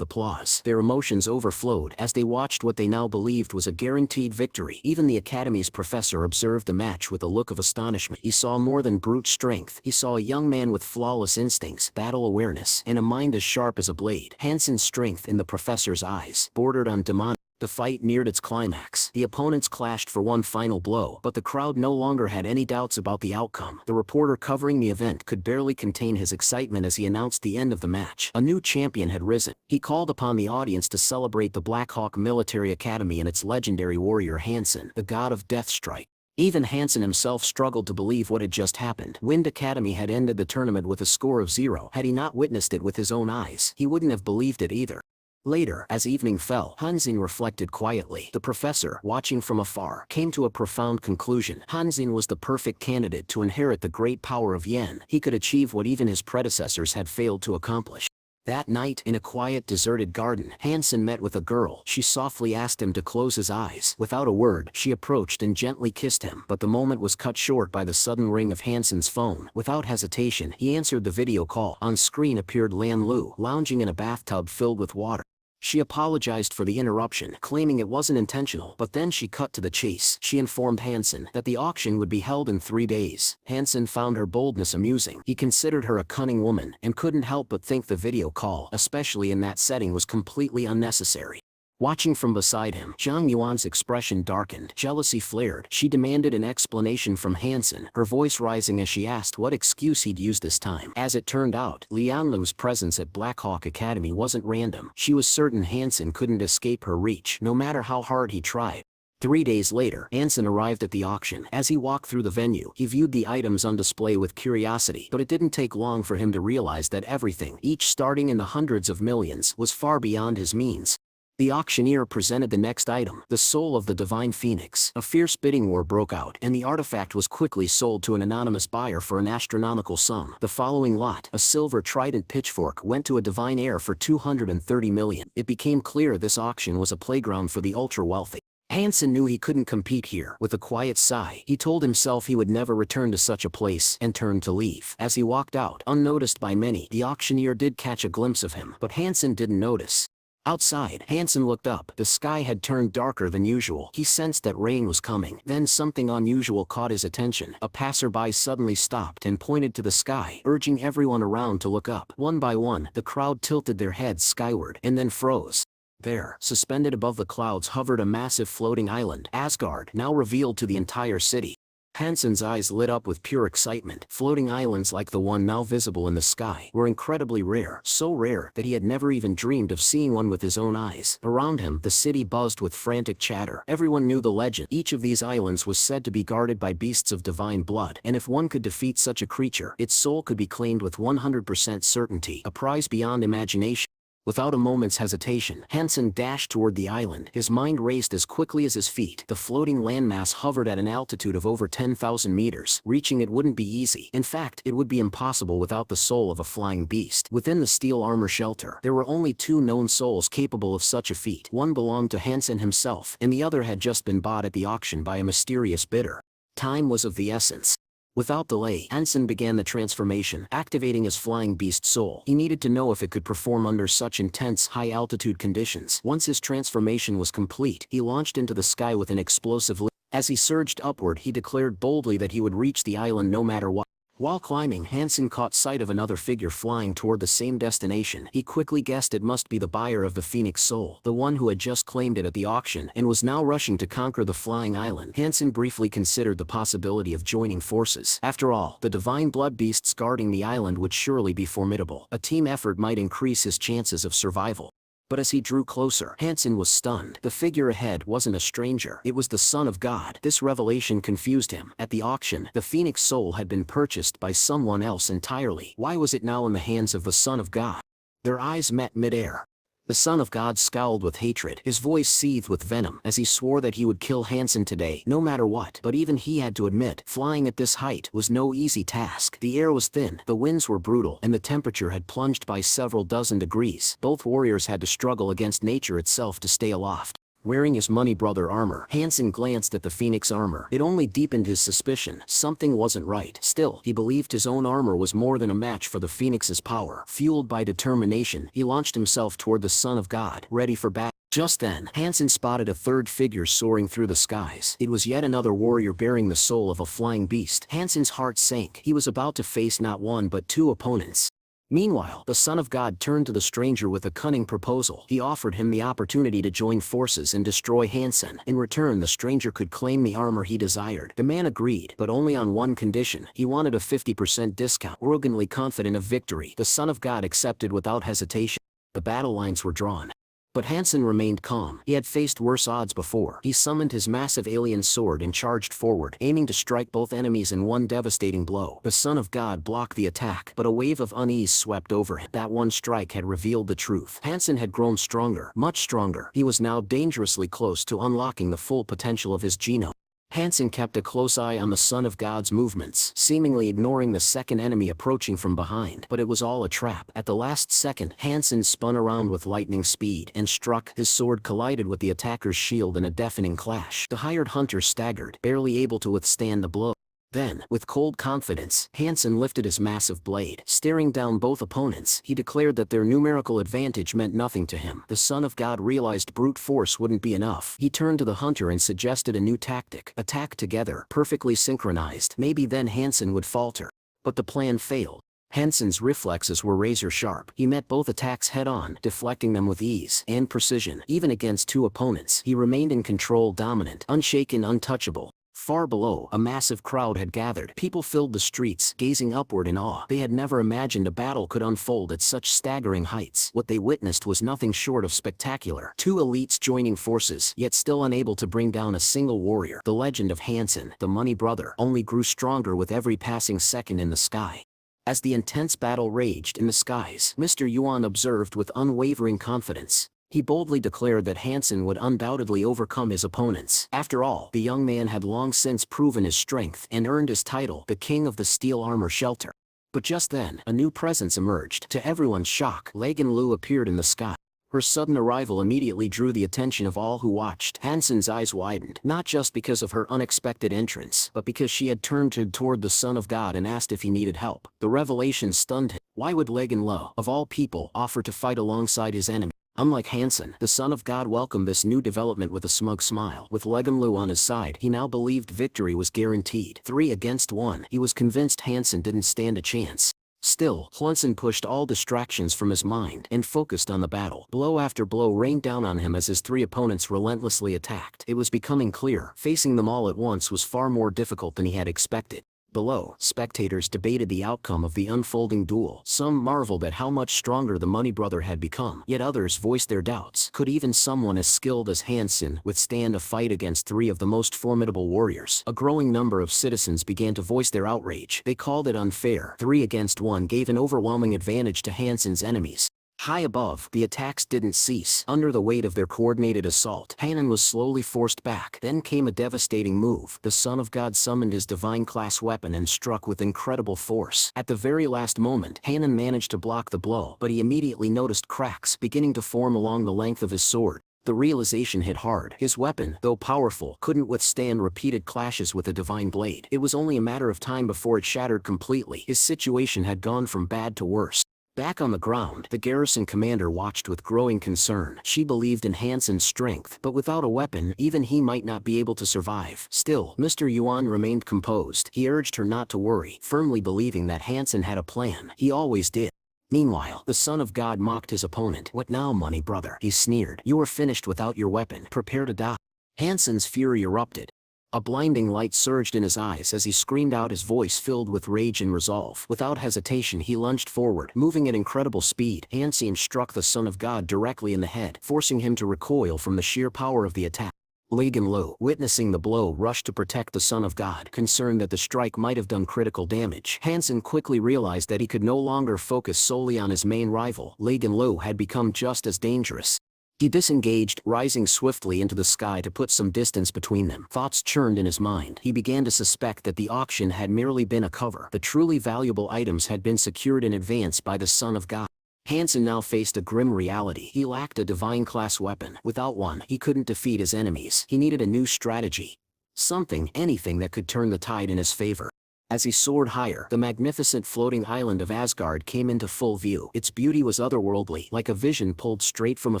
applause. Their emotions overflowed as they watched what they now believed was a guaranteed victory. Even the Academy's professor observed the match with a look of astonishment. He saw more than brute strength. He saw a young man with flawless instincts, battle awareness, and a mind as sharp as a blade. Hansen's strength, in the professor's eyes, bordered on demonic. The fight neared its climax. The opponents clashed for one final blow, but the crowd no longer had any doubts about the outcome. The reporter covering the event could barely contain his excitement as he announced the end of the match. A new champion had risen. He called upon the audience to celebrate the Black Hawk Military Academy and its legendary warrior Hansen, the god of death strike. Even Hansen himself struggled to believe what had just happened. Wind Academy had ended the tournament with a score of 0. Had he not witnessed it with his own eyes, he wouldn't have believed it either. Later, as evening fell, Hansen reflected quietly. The professor, watching from afar, came to a profound conclusion. Hansen was the perfect candidate to inherit the great power of Yen. He could achieve what even his predecessors had failed to accomplish. That night, in a quiet, deserted garden, Hansen met with a girl. She softly asked him to close his eyes. Without a word, she approached and gently kissed him. But the moment was cut short by the sudden ring of Hansen's phone. Without hesitation, he answered the video call. On screen appeared Lan Lu, lounging in a bathtub filled with water. She apologized for the interruption, claiming it wasn't intentional, but then she cut to the chase. She informed Hansen that the auction would be held in 3 days. Hansen found her boldness amusing. He considered her a cunning woman, and couldn't help but think the video call, especially in that setting, was completely unnecessary. Watching from beside him, Zhang Yuan's expression darkened. Jealousy flared. She demanded an explanation from Hansen, her voice rising as she asked what excuse he'd use this time. As it turned out, Lianlu's presence at Black Hawk Academy wasn't random. She was certain Hansen couldn't escape her reach, no matter how hard he tried. 3 days later, Hansen arrived at the auction. As he walked through the venue, he viewed the items on display with curiosity, but it didn't take long for him to realize that everything, each starting in the hundreds of millions, was far beyond his means. The auctioneer presented the next item, the soul of the divine phoenix. A fierce bidding war broke out, and the artifact was quickly sold to an anonymous buyer for an astronomical sum. The following lot, a silver trident pitchfork, went to a divine heir for 230 million. It became clear this auction was a playground for the ultra-wealthy. Hansen knew he couldn't compete here. With a quiet sigh, he told himself he would never return to such a place, and turned to leave. As he walked out, unnoticed by many, the auctioneer did catch a glimpse of him, but Hansen didn't notice. Outside, Hansen looked up. The sky had turned darker than usual. He sensed that rain was coming. Then something unusual caught his attention. A passerby suddenly stopped and pointed to the sky, urging everyone around to look up. One by one, the crowd tilted their heads skyward, and then froze. There, suspended above the clouds, hovered a massive floating island, Asgard, now revealed to the entire city. Hansen's eyes lit up with pure excitement. Floating islands like the one now visible in the sky were incredibly rare, so rare that he had never even dreamed of seeing one with his own eyes. Around him, the city buzzed with frantic chatter. Everyone knew the legend. Each of these islands was said to be guarded by beasts of divine blood, and if one could defeat such a creature, its soul could be claimed with 100% certainty, a prize beyond imagination. Without a moment's hesitation, Hansen dashed toward the island. His mind raced as quickly as his feet. The floating landmass hovered at an altitude of over 10,000 meters. Reaching it wouldn't be easy. In fact, it would be impossible without the soul of a flying beast. Within the steel armor shelter, there were only 2 known souls capable of such a feat. One belonged to Hansen himself, and the other had just been bought at the auction by a mysterious bidder. Time was of the essence. Without delay, Hansen began the transformation, activating his flying beast soul. He needed to know if it could perform under such intense, high-altitude conditions. Once his transformation was complete, he launched into the sky with an explosive leap. As he surged upward, he declared boldly that he would reach the island no matter what. While climbing, Hansen caught sight of another figure flying toward the same destination. He quickly guessed it must be the buyer of the Phoenix Soul, the one who had just claimed it at the auction, and was now rushing to conquer the flying island. Hansen briefly considered the possibility of joining forces. After all, the divine blood beasts guarding the island would surely be formidable. A team effort might increase his chances of survival. But as he drew closer, Hansen was stunned. The figure ahead wasn't a stranger. It was the Son of God. This revelation confused him. At the auction, the Phoenix Soul had been purchased by someone else entirely. Why was it now in the hands of the Son of God? Their eyes met midair. The Son of God scowled with hatred. His voice seethed with venom as he swore that he would kill Hansen today, no matter what. But even he had to admit, flying at this height was no easy task. The air was thin, the winds were brutal, and the temperature had plunged by several dozen degrees. Both warriors had to struggle against nature itself to stay aloft. Wearing his money brother armor, Hansen glanced at the Phoenix armor. It only deepened his suspicion. Something wasn't right. Still, he believed his own armor was more than a match for the Phoenix's power. Fueled by determination, he launched himself toward the Son of God, ready for battle. Just then, Hansen spotted a third figure soaring through the skies. It was yet another warrior bearing the soul of a flying beast. Hansen's heart sank. He was about to face not one but 2 opponents. Meanwhile, the Son of God turned to the stranger with a cunning proposal. He offered him the opportunity to join forces and destroy Hansen. In return, the stranger could claim the armor he desired. The man agreed, but only on one condition. He wanted a 50% discount. Arrogantly confident of victory, the Son of God accepted without hesitation. The battle lines were drawn. But Hansen remained calm. He had faced worse odds before. He summoned his massive alien sword and charged forward, aiming to strike both enemies in one devastating blow. The Son of God blocked the attack, but a wave of unease swept over him. That one strike had revealed the truth. Hansen had grown stronger, much stronger. He was now dangerously close to unlocking the full potential of his genome. Hansen kept a close eye on the Son of God's movements, seemingly ignoring the second enemy approaching from behind. But it was all a trap. At the last second, Hansen spun around with lightning speed and struck. His sword collided with the attacker's shield in a deafening clash. The hired hunter staggered, barely able to withstand the blow. Then, with cold confidence, Hansen lifted his massive blade. Staring down both opponents, he declared that their numerical advantage meant nothing to him. The Son of God realized brute force wouldn't be enough. He turned to the hunter and suggested a new tactic. Attack together, perfectly synchronized. Maybe then Hansen would falter. But the plan failed. Hansen's reflexes were razor sharp. He met both attacks head-on, deflecting them with ease and precision. Even against two opponents, he remained in control, dominant, unshaken, untouchable. Far below, a massive crowd had gathered. People filled the streets, gazing upward in awe. They had never imagined a battle could unfold at such staggering heights. What they witnessed was nothing short of spectacular. Two elites joining forces, yet still unable to bring down a single warrior. The legend of Hansen, the Money Brother, only grew stronger with every passing second in the sky. As the intense battle raged in the skies, Mr. Yuan observed with unwavering confidence. He boldly declared that Hansen would undoubtedly overcome his opponents. After all, the young man had long since proven his strength and earned his title, the King of the Steel Armor Shelter. But just then, a new presence emerged. To everyone's shock, Legan Lu appeared in the sky. Her sudden arrival immediately drew the attention of all who watched. Hansen's eyes widened, not just because of her unexpected entrance, but because she had turned toward the Son of God and asked if he needed help. The revelation stunned him. Why would Legan Lu, of all people, offer to fight alongside his enemy? Unlike Hansen, the Son of God welcomed this new development with a smug smile. With Legan Lu on his side, he now believed victory was guaranteed. 3 against 1, he was convinced Hansen didn't stand a chance. Still, Hansen pushed all distractions from his mind and focused on the battle. Blow after blow rained down on him as his 3 opponents relentlessly attacked. It was becoming clear, facing them all at once was far more difficult than he had expected. Below, spectators debated the outcome of the unfolding duel. Some marveled at how much stronger the Money Brother had become, yet others voiced their doubts. Could even someone as skilled as Hansen withstand a fight against 3 of the most formidable warriors? A growing number of citizens began to voice their outrage. They called it unfair. 3 against 1 gave an overwhelming advantage to Hansen's enemies. High above, the attacks didn't cease. Under the weight of their coordinated assault, Hansen was slowly forced back. Then came a devastating move. The Son of God summoned his divine class weapon and struck with incredible force. At the very last moment, Hansen managed to block the blow, but he immediately noticed cracks beginning to form along the length of his sword. The realization hit hard. His weapon, though powerful, couldn't withstand repeated clashes with the divine blade. It was only a matter of time before it shattered completely. His situation had gone from bad to worse. Back on the ground, the garrison commander watched with growing concern. She believed in Hansen's strength, but without a weapon, even he might not be able to survive. Still, Mr. Yuan remained composed. He urged her not to worry, firmly believing that Hansen had a plan. He always did. Meanwhile, the Son of God mocked his opponent. "What now, Money Brother?" he sneered. "You are finished without your weapon. Prepare to die." Hansen's fury erupted. A blinding light surged in his eyes as he screamed out, his voice filled with rage and resolve. Without hesitation, he lunged forward, moving at incredible speed. Hansen struck the Son of God directly in the head, forcing him to recoil from the sheer power of the attack. Legan Lu, witnessing the blow, rushed to protect the Son of God, concerned that the strike might have done critical damage. Hansen quickly realized that he could no longer focus solely on his main rival. Legan Lu had become just as dangerous. He disengaged, rising swiftly into the sky to put some distance between them. Thoughts churned in his mind. He began to suspect that the auction had merely been a cover. The truly valuable items had been secured in advance by the Son of God. Hansen now faced a grim reality. He lacked a divine class weapon. Without one, he couldn't defeat his enemies. He needed a new strategy. Something, anything that could turn the tide in his favor. As he soared higher, the magnificent floating island of Asgard came into full view. Its beauty was otherworldly, like a vision pulled straight from a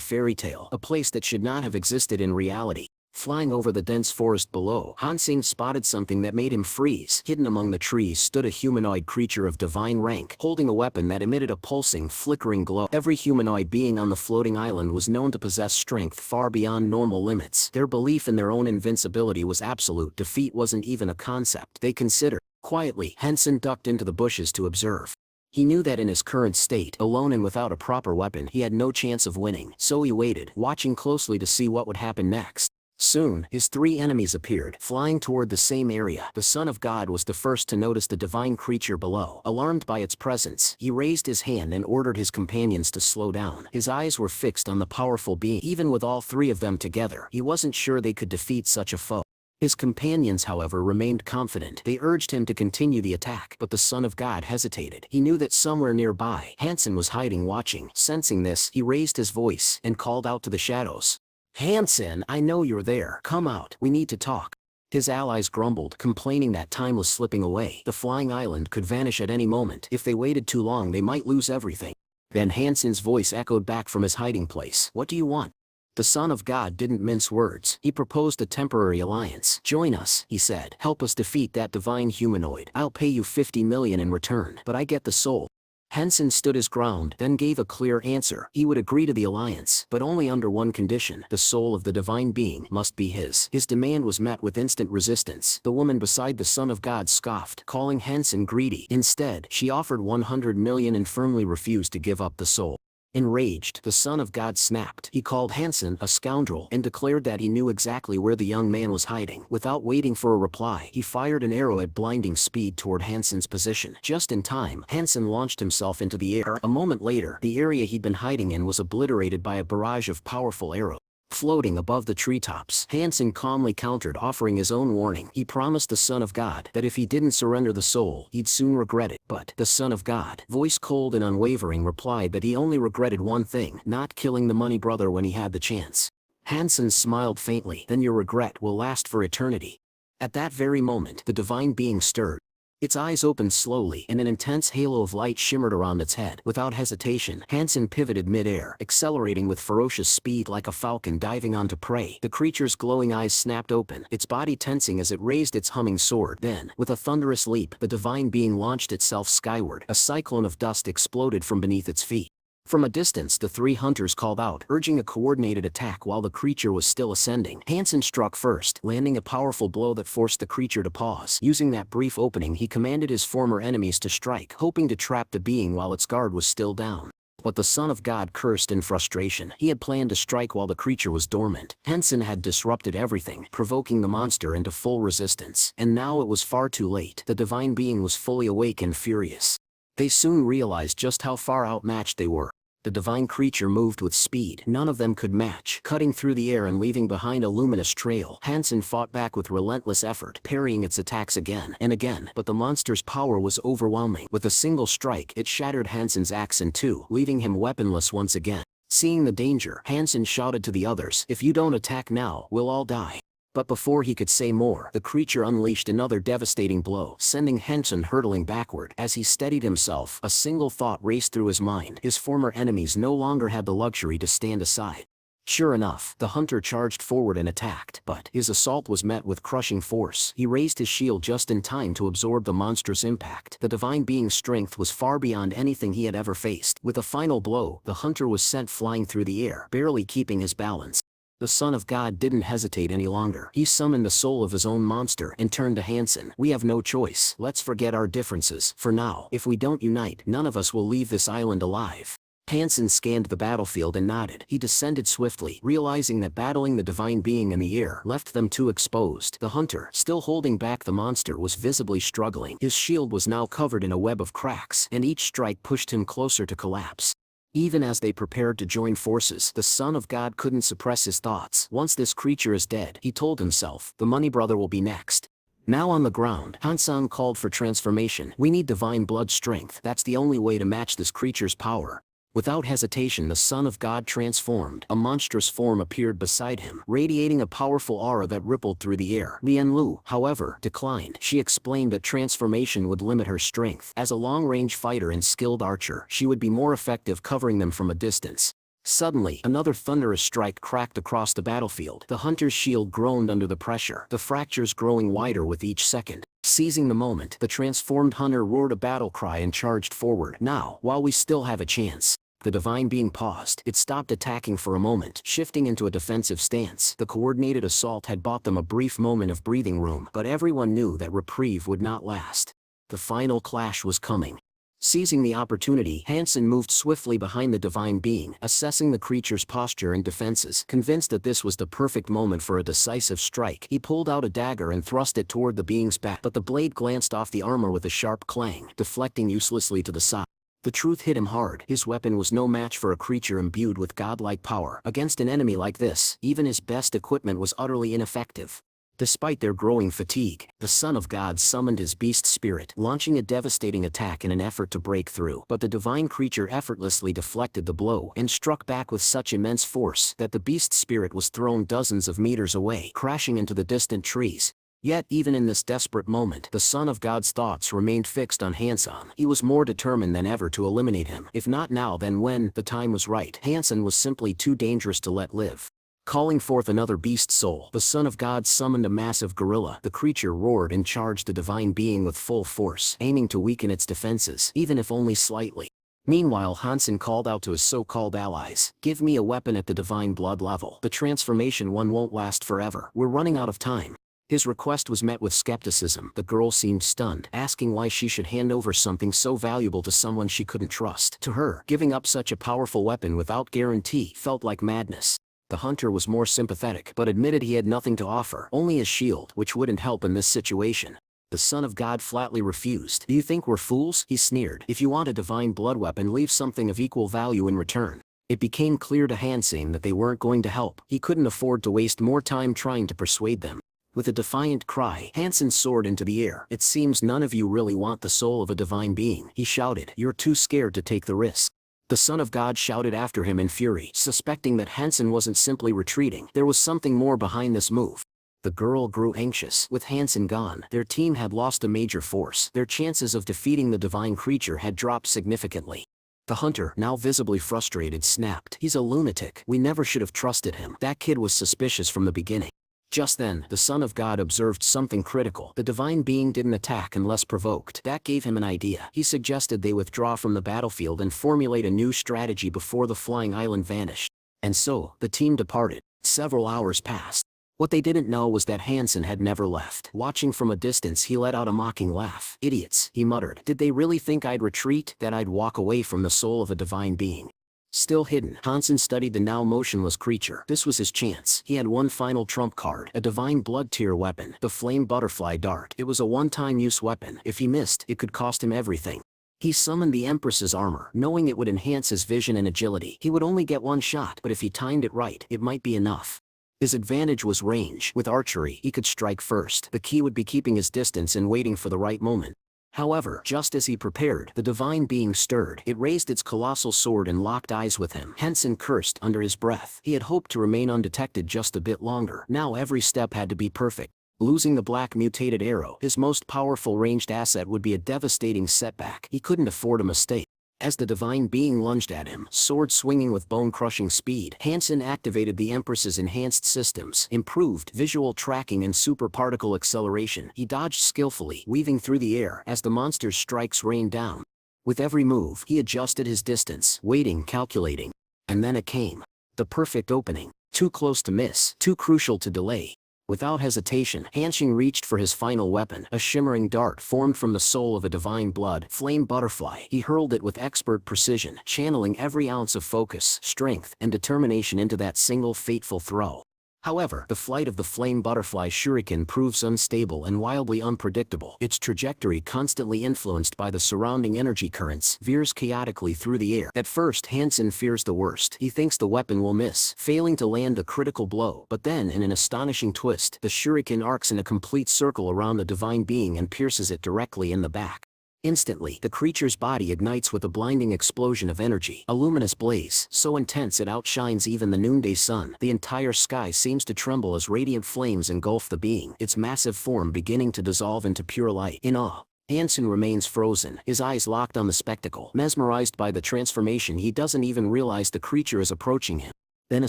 fairy tale, a place that should not have existed in reality. Flying over the dense forest below, Hansen spotted something that made him freeze. Hidden among the trees stood a humanoid creature of divine rank, holding a weapon that emitted a pulsing, flickering glow. Every humanoid being on the floating island was known to possess strength far beyond normal limits. Their belief in their own invincibility was absolute. Defeat wasn't even a concept they considered. Quietly, Hansen ducked into the bushes to observe. He knew that in his current state, alone and without a proper weapon, he had no chance of winning. So he waited, watching closely to see what would happen next. Soon, his three enemies appeared, flying toward the same area. The Son of God was the first to notice the divine creature below. Alarmed by its presence, he raised his hand and ordered his companions to slow down. His eyes were fixed on the powerful being. Even with all three of them together, he wasn't sure they could defeat such a foe. His companions, however, remained confident. They urged him to continue the attack, but the Son of God hesitated. He knew that somewhere nearby, Hansen was hiding, watching. Sensing this, he raised his voice and called out to the shadows. Hansen, I know you're there. Come out, we need to talk. His allies grumbled, complaining that time was slipping away. The flying island could vanish at any moment. If they waited too long, they might lose everything. Then Hansen's voice echoed back from his hiding place. What do you want? The Son of God didn't mince words. He proposed a temporary alliance. Join us, he said. Help us defeat that divine humanoid. I'll pay you 50 million in return, but I get the soul. Hansen stood his ground, then gave a clear answer. He would agree to the alliance, but only under one condition. The soul of the divine being must be his. His demand was met with instant resistance. The woman beside the Son of God scoffed, calling Hansen greedy. Instead, she offered 100 million and firmly refused to give up the soul. Enraged, the Son of God snapped. He called Hansen a scoundrel and declared that he knew exactly where the young man was hiding. Without waiting for a reply, he fired an arrow at blinding speed toward Hansen's position. Just in time, Hansen launched himself into the air. A moment later, the area he'd been hiding in was obliterated by a barrage of powerful arrows. Floating above the treetops, Hansen calmly countered, offering his own warning. He promised the Son of God that if he didn't surrender the soul, he'd soon regret it. But the Son of God, voice cold and unwavering, replied that he only regretted one thing: not killing the money brother when he had the chance. Hansen smiled faintly. Then your regret will last for eternity. At that very moment, the divine being stirred. Its eyes opened slowly, and an intense halo of light shimmered around its head. Without hesitation, Hansen pivoted mid-air, accelerating with ferocious speed like a falcon diving onto prey. The creature's glowing eyes snapped open, its body tensing as it raised its humming sword. Then, with a thunderous leap, the divine being launched itself skyward. A cyclone of dust exploded from beneath its feet. From a distance, the three hunters called out, urging a coordinated attack while the creature was still ascending. Hansen struck first, landing a powerful blow that forced the creature to pause. Using that brief opening, he commanded his former enemies to strike, hoping to trap the being while its guard was still down. But the Son of God cursed in frustration. He had planned to strike while the creature was dormant. Hansen had disrupted everything, provoking the monster into full resistance. And now it was far too late. The divine being was fully awake and furious. They soon realized just how far outmatched they were. The divine creature moved with speed none of them could match, cutting through the air and leaving behind a luminous trail. Hansen fought back with relentless effort, parrying its attacks again and again, but the monster's power was overwhelming. With a single strike, it shattered Hansen's axe in two, leaving him weaponless once again. Seeing the danger, Hansen shouted to the others, "If you don't attack now, we'll all die." But before he could say more, the creature unleashed another devastating blow, sending Hansen hurtling backward. As he steadied himself, a single thought raced through his mind. His former enemies no longer had the luxury to stand aside. Sure enough, the hunter charged forward and attacked, but his assault was met with crushing force. He raised his shield just in time to absorb the monstrous impact. The divine being's strength was far beyond anything he had ever faced. With a final blow, the hunter was sent flying through the air, barely keeping his balance. The Son of God didn't hesitate any longer. He summoned the soul of his own monster and turned to Hansen. "We have no choice. Let's forget our differences for now. If we don't unite, none of us will leave this island alive." Hansen scanned the battlefield and nodded. He descended swiftly, realizing that battling the divine being in the air left them too exposed. The hunter, still holding back the monster, was visibly struggling. His shield was now covered in a web of cracks, and each strike pushed him closer to collapse. Even as they prepared to join forces, the Son of God couldn't suppress his thoughts. Once this creature is dead, he told himself, the money brother will be next. Now on the ground, Hansen called for transformation. "We need divine blood strength. That's the only way to match this creature's power." Without hesitation, the Son of God transformed. A monstrous form appeared beside him, radiating a powerful aura that rippled through the air. Lian Lu, however, declined. She explained that transformation would limit her strength. As a long-range fighter and skilled archer, she would be more effective covering them from a distance. Suddenly, another thunderous strike cracked across the battlefield. The hunter's shield groaned under the pressure, the fractures growing wider with each second. Seizing the moment, the transformed hunter roared a battle cry and charged forward. Now, while we still have a chance. The divine being paused. It stopped attacking for a moment, shifting into a defensive stance. The coordinated assault had bought them a brief moment of breathing room, but everyone knew that reprieve would not last. The final clash was coming. Seizing the opportunity, Hansen moved swiftly behind the divine being, assessing the creature's posture and defenses. Convinced that this was the perfect moment for a decisive strike, he pulled out a dagger and thrust it toward the being's back, but the blade glanced off the armor with a sharp clang, deflecting uselessly to the side. The truth hit him hard. His weapon was no match for a creature imbued with godlike power. Against an enemy like this, even his best equipment was utterly ineffective. Despite their growing fatigue, the Son of God summoned his beast spirit, launching a devastating attack in an effort to break through. But the divine creature effortlessly deflected the blow and struck back with such immense force that the beast spirit was thrown dozens of meters away, crashing into the distant trees. Yet, even in this desperate moment, the Son of God's thoughts remained fixed on Hansen. He was more determined than ever to eliminate him. If not now, then when the time was right. Hansen was simply too dangerous to let live. Calling forth another beast soul, the Son of God summoned a massive gorilla. The creature roared and charged the divine being with full force, aiming to weaken its defenses, even if only slightly. Meanwhile, Hansen called out to his so-called allies, "Give me a weapon at the divine blood level. The transformation one won't last forever. We're running out of time." His request was met with skepticism. The girl seemed stunned, asking why she should hand over something so valuable to someone she couldn't trust. To her, giving up such a powerful weapon without guarantee felt like madness. The hunter was more sympathetic, but admitted he had nothing to offer, only his shield, which wouldn't help in this situation. The Son of God flatly refused. "Do you think we're fools?" he sneered. "If you want a divine blood weapon, leave something of equal value in return." It became clear to Hansen that they weren't going to help. He couldn't afford to waste more time trying to persuade them. With a defiant cry, Hansen soared into the air. "It seems none of you really want the soul of a divine being," he shouted. "You're too scared to take the risk." The Son of God shouted after him in fury, suspecting that Hansen wasn't simply retreating. There was something more behind this move. The girl grew anxious. With Hansen gone, their team had lost a major force. Their chances of defeating the divine creature had dropped significantly. The hunter, now visibly frustrated, snapped, "He's a lunatic. We never should have trusted him. That kid was suspicious from the beginning." Just then, the Son of God observed something critical. The divine being didn't attack unless provoked. That gave him an idea. He suggested they withdraw from the battlefield and formulate a new strategy before the flying island vanished. And so, the team departed. Several hours passed. What they didn't know was that Hansen had never left. Watching from a distance, he let out a mocking laugh. "Idiots," he muttered. "Did they really think I'd retreat? That I'd walk away from the soul of a divine being?" Still hidden, Hansen studied the now motionless creature. This was his chance. He had one final trump card, a divine blood tier weapon, the flame butterfly dart. It was a one-time use weapon. If he missed, it could cost him everything. He summoned the Empress's armor, knowing it would enhance his vision and agility. He would only get one shot, but if he timed it right, it might be enough. His advantage was range. With archery, he could strike first. The key would be keeping his distance and waiting for the right moment. However, just as he prepared, the divine being stirred. It raised its colossal sword and locked eyes with him. Hansen cursed under his breath. He had hoped to remain undetected just a bit longer. Now every step had to be perfect. Losing the black mutated arrow, his most powerful ranged asset, would be a devastating setback. He couldn't afford a mistake. As the divine being lunged at him, sword swinging with bone-crushing speed, Hansen activated the Empress's enhanced systems, improved visual tracking and super-particle acceleration. He dodged skillfully, weaving through the air as the monster's strikes rained down. With every move, he adjusted his distance, waiting, calculating. And then it came. The perfect opening. Too close to miss, too crucial to delay. Without hesitation, Hansen reached for his final weapon, a shimmering dart formed from the soul of a divine blood flame butterfly. He hurled it with expert precision, channeling every ounce of focus, strength, and determination into that single fateful throw. However, the flight of the flame butterfly shuriken proves unstable and wildly unpredictable. Its trajectory, constantly influenced by the surrounding energy currents, veers chaotically through the air. At first, Hansen fears the worst. He thinks the weapon will miss, failing to land a critical blow. But then, in an astonishing twist, the shuriken arcs in a complete circle around the divine being and pierces it directly in the back. Instantly, the creature's body ignites with a blinding explosion of energy, a luminous blaze, so intense it outshines even the noonday sun. The entire sky seems to tremble as radiant flames engulf the being, its massive form beginning to dissolve into pure light. In awe, Hansen remains frozen, his eyes locked on the spectacle. Mesmerized by the transformation, he doesn't even realize the creature is approaching him. Then a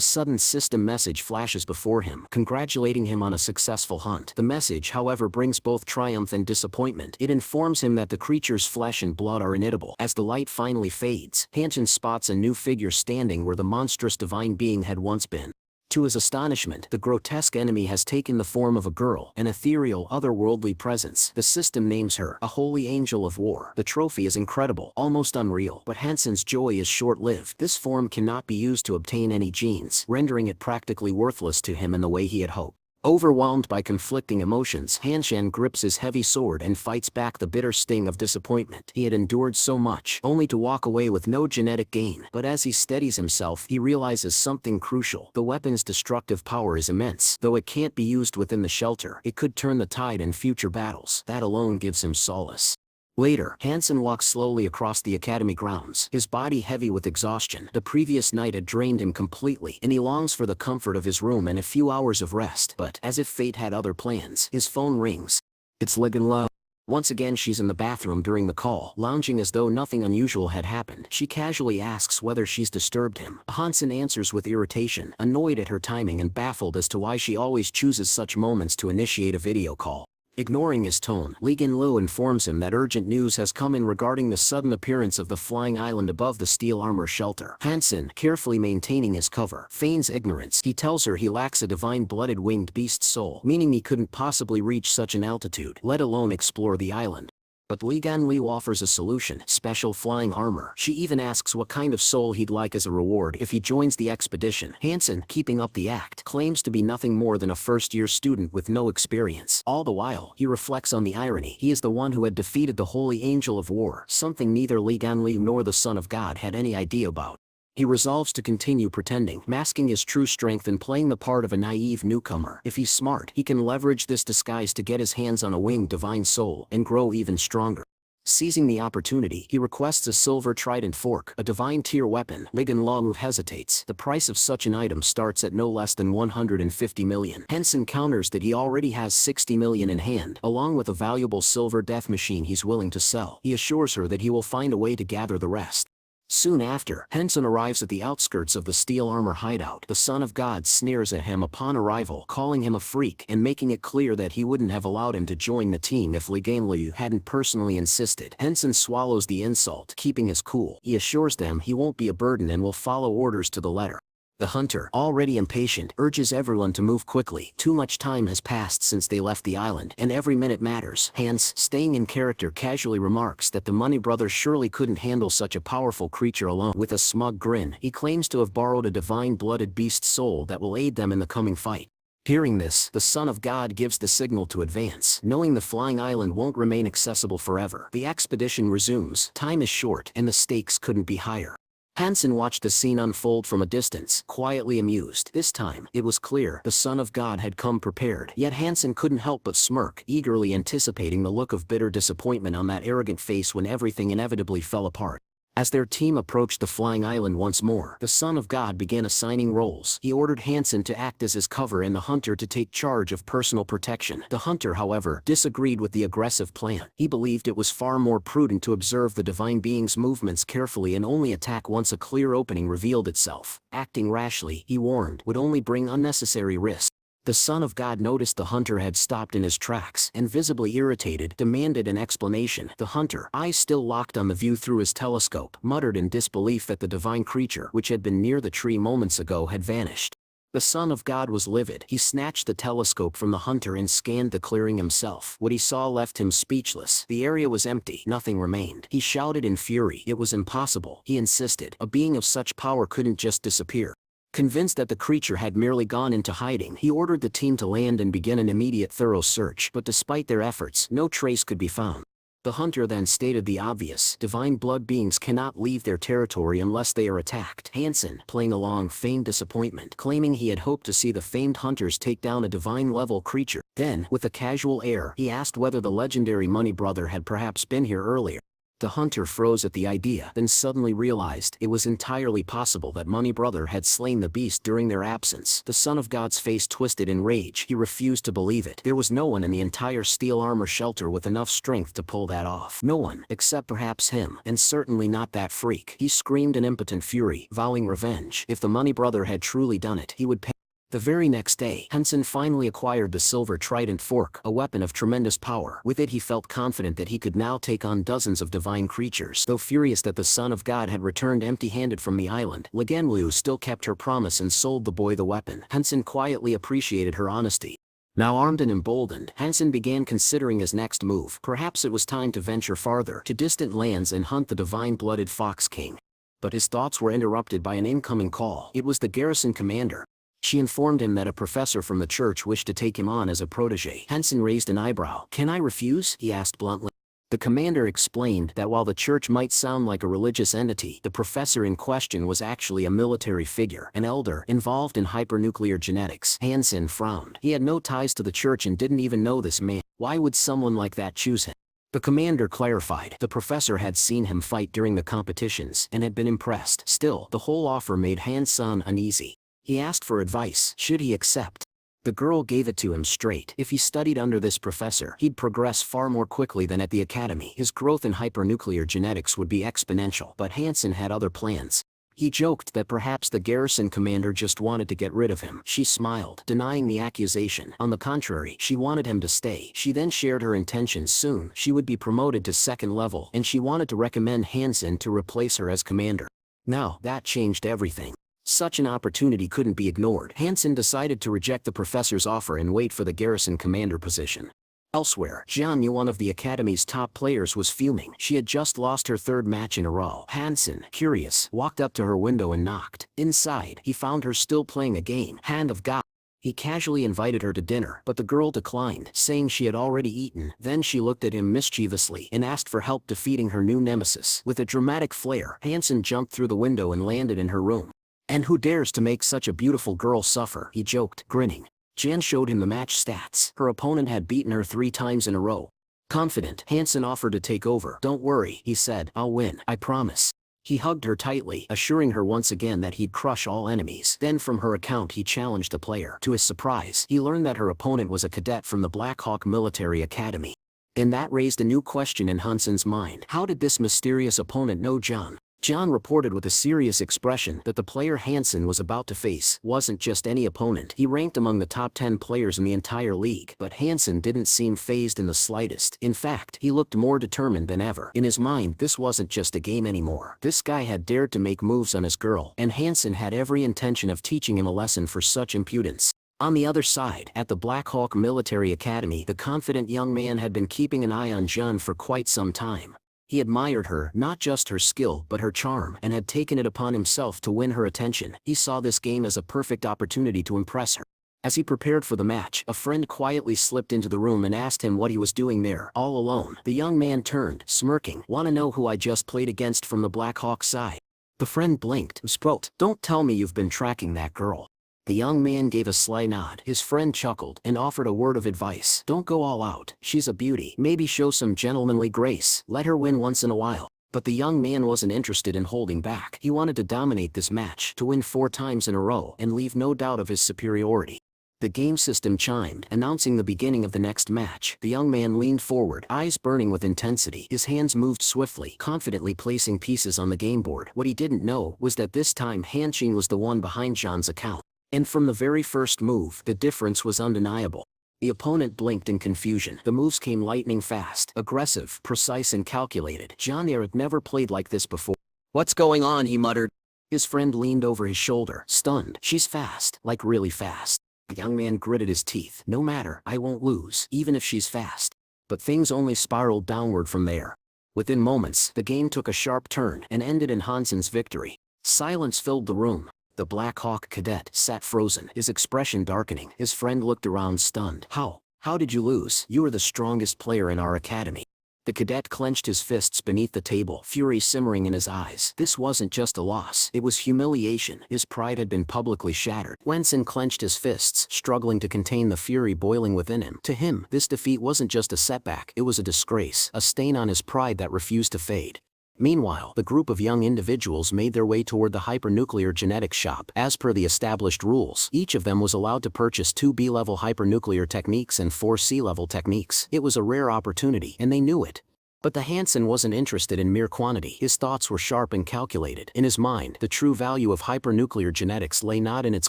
sudden system message flashes before him, congratulating him on a successful hunt. The message, however, brings both triumph and disappointment. It informs him that the creature's flesh and blood are inedible. As the light finally fades, Hansen spots a new figure standing where the monstrous divine being had once been. To his astonishment, the grotesque enemy has taken the form of a girl, an ethereal, otherworldly presence. The system names her a holy angel of war. The trophy is incredible, almost unreal, but Hansen's joy is short-lived. This form cannot be used to obtain any genes, rendering it practically worthless to him in the way he had hoped. Overwhelmed by conflicting emotions, Hansen grips his heavy sword and fights back the bitter sting of disappointment. He had endured so much, only to walk away with no genetic gain. But as he steadies himself, he realizes something crucial. The weapon's destructive power is immense. Though it can't be used within the shelter, it could turn the tide in future battles. That alone gives him solace. Later, Hansen walks slowly across the academy grounds, his body heavy with exhaustion. The previous night had drained him completely, and he longs for the comfort of his room and a few hours of rest. But, as if fate had other plans, his phone rings. It's Ligan. Once again she's in the bathroom during the call, lounging as though nothing unusual had happened. She casually asks whether she's disturbed him. Hansen answers with irritation, annoyed at her timing and baffled as to why she always chooses such moments to initiate a video call. Ignoring his tone, Lee Gin-lu informs him that urgent news has come in regarding the sudden appearance of the flying island above the steel armor shelter. Hansen, carefully maintaining his cover, feigns ignorance. He tells her he lacks a divine-blooded winged beast soul, meaning he couldn't possibly reach such an altitude, let alone explore the island. But Lee Gan-liu offers a solution, special flying armor. She even asks what kind of soul he'd like as a reward if he joins the expedition. Hansen, keeping up the act, claims to be nothing more than a first-year student with no experience. All the while, he reflects on the irony. He is the one who had defeated the holy angel of war, something neither Lee Gan-liu nor the Son of God had any idea about. He resolves to continue pretending, masking his true strength and playing the part of a naive newcomer. If he's smart, he can leverage this disguise to get his hands on a winged divine soul and grow even stronger. Seizing the opportunity, he requests a silver trident fork, a divine tier weapon. Lee Gan-liu hesitates. The price of such an item starts at no less than 150 million. Hansen counters that he already has 60 million in hand, along with a valuable silver death machine he's willing to sell. He assures her that he will find a way to gather the rest. Soon after, Hansen arrives at the outskirts of the steel armor hideout. The Son of God sneers at him upon arrival, calling him a freak and making it clear that he wouldn't have allowed him to join the team if Lee Gan-liu hadn't personally insisted. Hansen swallows the insult, keeping his cool. He assures them he won't be a burden and will follow orders to the letter. The hunter, already impatient, urges everyone to move quickly. Too much time has passed since they left the island, and every minute matters. Hans, staying in character, casually remarks that the Money Brothers surely couldn't handle such a powerful creature alone. With a smug grin, he claims to have borrowed a divine-blooded beast soul that will aid them in the coming fight. Hearing this, the Son of God gives the signal to advance. Knowing the flying island won't remain accessible forever, the expedition resumes. Time is short, and the stakes couldn't be higher. Hansen watched the scene unfold from a distance, quietly amused. This time, it was clear the Son of God had come prepared. Yet Hansen couldn't help but smirk, eagerly anticipating the look of bitter disappointment on that arrogant face when everything inevitably fell apart. As their team approached the flying island once more, the Son of God began assigning roles. He ordered Hansen to act as his cover and the hunter to take charge of personal protection. The hunter, however, disagreed with the aggressive plan. He believed it was far more prudent to observe the divine being's movements carefully and only attack once a clear opening revealed itself. Acting rashly, he warned, would only bring unnecessary risk. The Son of God noticed the hunter had stopped in his tracks and, visibly irritated, demanded an explanation. The hunter, eyes still locked on the view through his telescope, muttered in disbelief that the divine creature, which had been near the tree moments ago, had vanished. The Son of God was livid. He snatched the telescope from the hunter and scanned the clearing himself. What he saw left him speechless. The area was empty. Nothing remained. He shouted in fury. It was impossible. He insisted. A being of such power couldn't just disappear. Convinced that the creature had merely gone into hiding, he ordered the team to land and begin an immediate thorough search. But despite their efforts, no trace could be found. The hunter then stated the obvious: divine blood beings cannot leave their territory unless they are attacked. Hansen, playing along, feigned disappointment, claiming he had hoped to see the famed hunters take down a divine-level creature. Then, with a casual air, he asked whether the legendary Money Brother had perhaps been here earlier. The hunter froze at the idea, then suddenly realized it was entirely possible that Money Brother had slain the beast during their absence. The son of God's face twisted in rage. He refused to believe it. There was no one in the entire steel armor shelter with enough strength to pull that off. No one, except perhaps him, and certainly not that freak. He screamed in impotent fury, vowing revenge. If the Money Brother had truly done it, he would pay. The very next day, Hansen finally acquired the silver trident fork, a weapon of tremendous power. With it he felt confident that he could now take on dozens of divine creatures. Though furious that the Son of God had returned empty-handed from the island, Ligenlu still kept her promise and sold the boy the weapon. Hansen quietly appreciated her honesty. Now armed and emboldened, Hansen began considering his next move. Perhaps it was time to venture farther, to distant lands and hunt the divine-blooded Fox King. But his thoughts were interrupted by an incoming call. It was the garrison commander. She informed him that a professor from the church wished to take him on as a protege. Hansen raised an eyebrow. "Can I refuse?" he asked bluntly. The commander explained that while the church might sound like a religious entity, the professor in question was actually a military figure, an elder involved in hypernuclear genetics. Hansen frowned. He had no ties to the church and didn't even know this man. Why would someone like that choose him? The commander clarified. The professor had seen him fight during the competitions and had been impressed. Still, the whole offer made Hansen uneasy. He asked for advice. Should he accept? The girl gave it to him straight. If he studied under this professor, he'd progress far more quickly than at the academy. His growth in hypernuclear genetics would be exponential. But Hansen had other plans. He joked that perhaps the garrison commander just wanted to get rid of him. She smiled, denying the accusation. On the contrary, she wanted him to stay. She then shared her intentions. Soon, she would be promoted to second level, and she wanted to recommend Hansen to replace her as commander. Now, that changed everything. Such an opportunity couldn't be ignored. Hansen decided to reject the professor's offer and wait for the garrison commander position. Elsewhere, Jian Yu, one of the academy's top players, was fuming. She had just lost her third match in a row. Hansen, curious, walked up to her window and knocked. Inside, he found her still playing a game, Hand of God. He casually invited her to dinner, but the girl declined, saying she had already eaten. Then she looked at him mischievously and asked for help defeating her new nemesis. With a dramatic flair, Hansen jumped through the window and landed in her room. "And who dares to make such a beautiful girl suffer?" he joked, grinning. Jan showed him the match stats. Her opponent had beaten her 3 times in a row. Confident, Hansen offered to take over. "Don't worry," he said. "I'll win, I promise." He hugged her tightly, assuring her once again that he'd crush all enemies. Then from her account he challenged the player. To his surprise, he learned that her opponent was a cadet from the Black Hawk Military Academy. And that raised a new question in Hansen's mind. How did this mysterious opponent know John? John reported with a serious expression that the player Hansen was about to face wasn't just any opponent. He ranked among the top 10 players in the entire league. But Hansen didn't seem fazed in the slightest. In fact, he looked more determined than ever. In his mind, this wasn't just a game anymore. This guy had dared to make moves on his girl, and Hansen had every intention of teaching him a lesson for such impudence. On the other side, at the Black Hawk Military Academy, the confident young man had been keeping an eye on Jun for quite some time. He admired her, not just her skill but her charm, and had taken it upon himself to win her attention. He saw this game as a perfect opportunity to impress her. As he prepared for the match, a friend quietly slipped into the room and asked him what he was doing there, all alone. The young man turned, smirking. "Wanna know who I just played against from the Black Hawk side?" The friend blinked. "Spout, don't tell me you've been tracking that girl." The young man gave a sly nod. His friend chuckled and offered a word of advice. "Don't go all out. She's a beauty. Maybe show some gentlemanly grace. Let her win once in a while." But the young man wasn't interested in holding back. He wanted to dominate this match, to win 4 times in a row, and leave no doubt of his superiority. The game system chimed, announcing the beginning of the next match. The young man leaned forward, eyes burning with intensity. His hands moved swiftly, confidently placing pieces on the game board. What he didn't know was that this time Hanqing was the one behind John's account. And from the very first move, the difference was undeniable. The opponent blinked in confusion. The moves came lightning fast, aggressive, precise and calculated. John had never played like this before. "What's going on?" he muttered. His friend leaned over his shoulder, stunned. "She's fast, like really fast." The young man gritted his teeth. "No matter, I won't lose, even if she's fast." But things only spiraled downward from there. Within moments, the game took a sharp turn and ended in Hansen's victory. Silence filled the room. The Black Hawk cadet sat frozen, his expression darkening. His friend looked around stunned. How did you lose? You were the strongest player in our academy." The cadet clenched his fists beneath the table, fury simmering in his eyes. This wasn't just a loss, it was humiliation. His pride had been publicly shattered. Hansen clenched his fists, struggling to contain the fury boiling within him. To him, this defeat wasn't just a setback, it was a disgrace, a stain on his pride that refused to fade. Meanwhile, the group of young individuals made their way toward the hypernuclear genetics shop. As per the established rules, each of them was allowed to purchase 2 B-level hypernuclear techniques and 4 C-level techniques. It was a rare opportunity, and they knew it. But the Hansen wasn't interested in mere quantity. His thoughts were sharp and calculated. In his mind, the true value of hypernuclear genetics lay not in its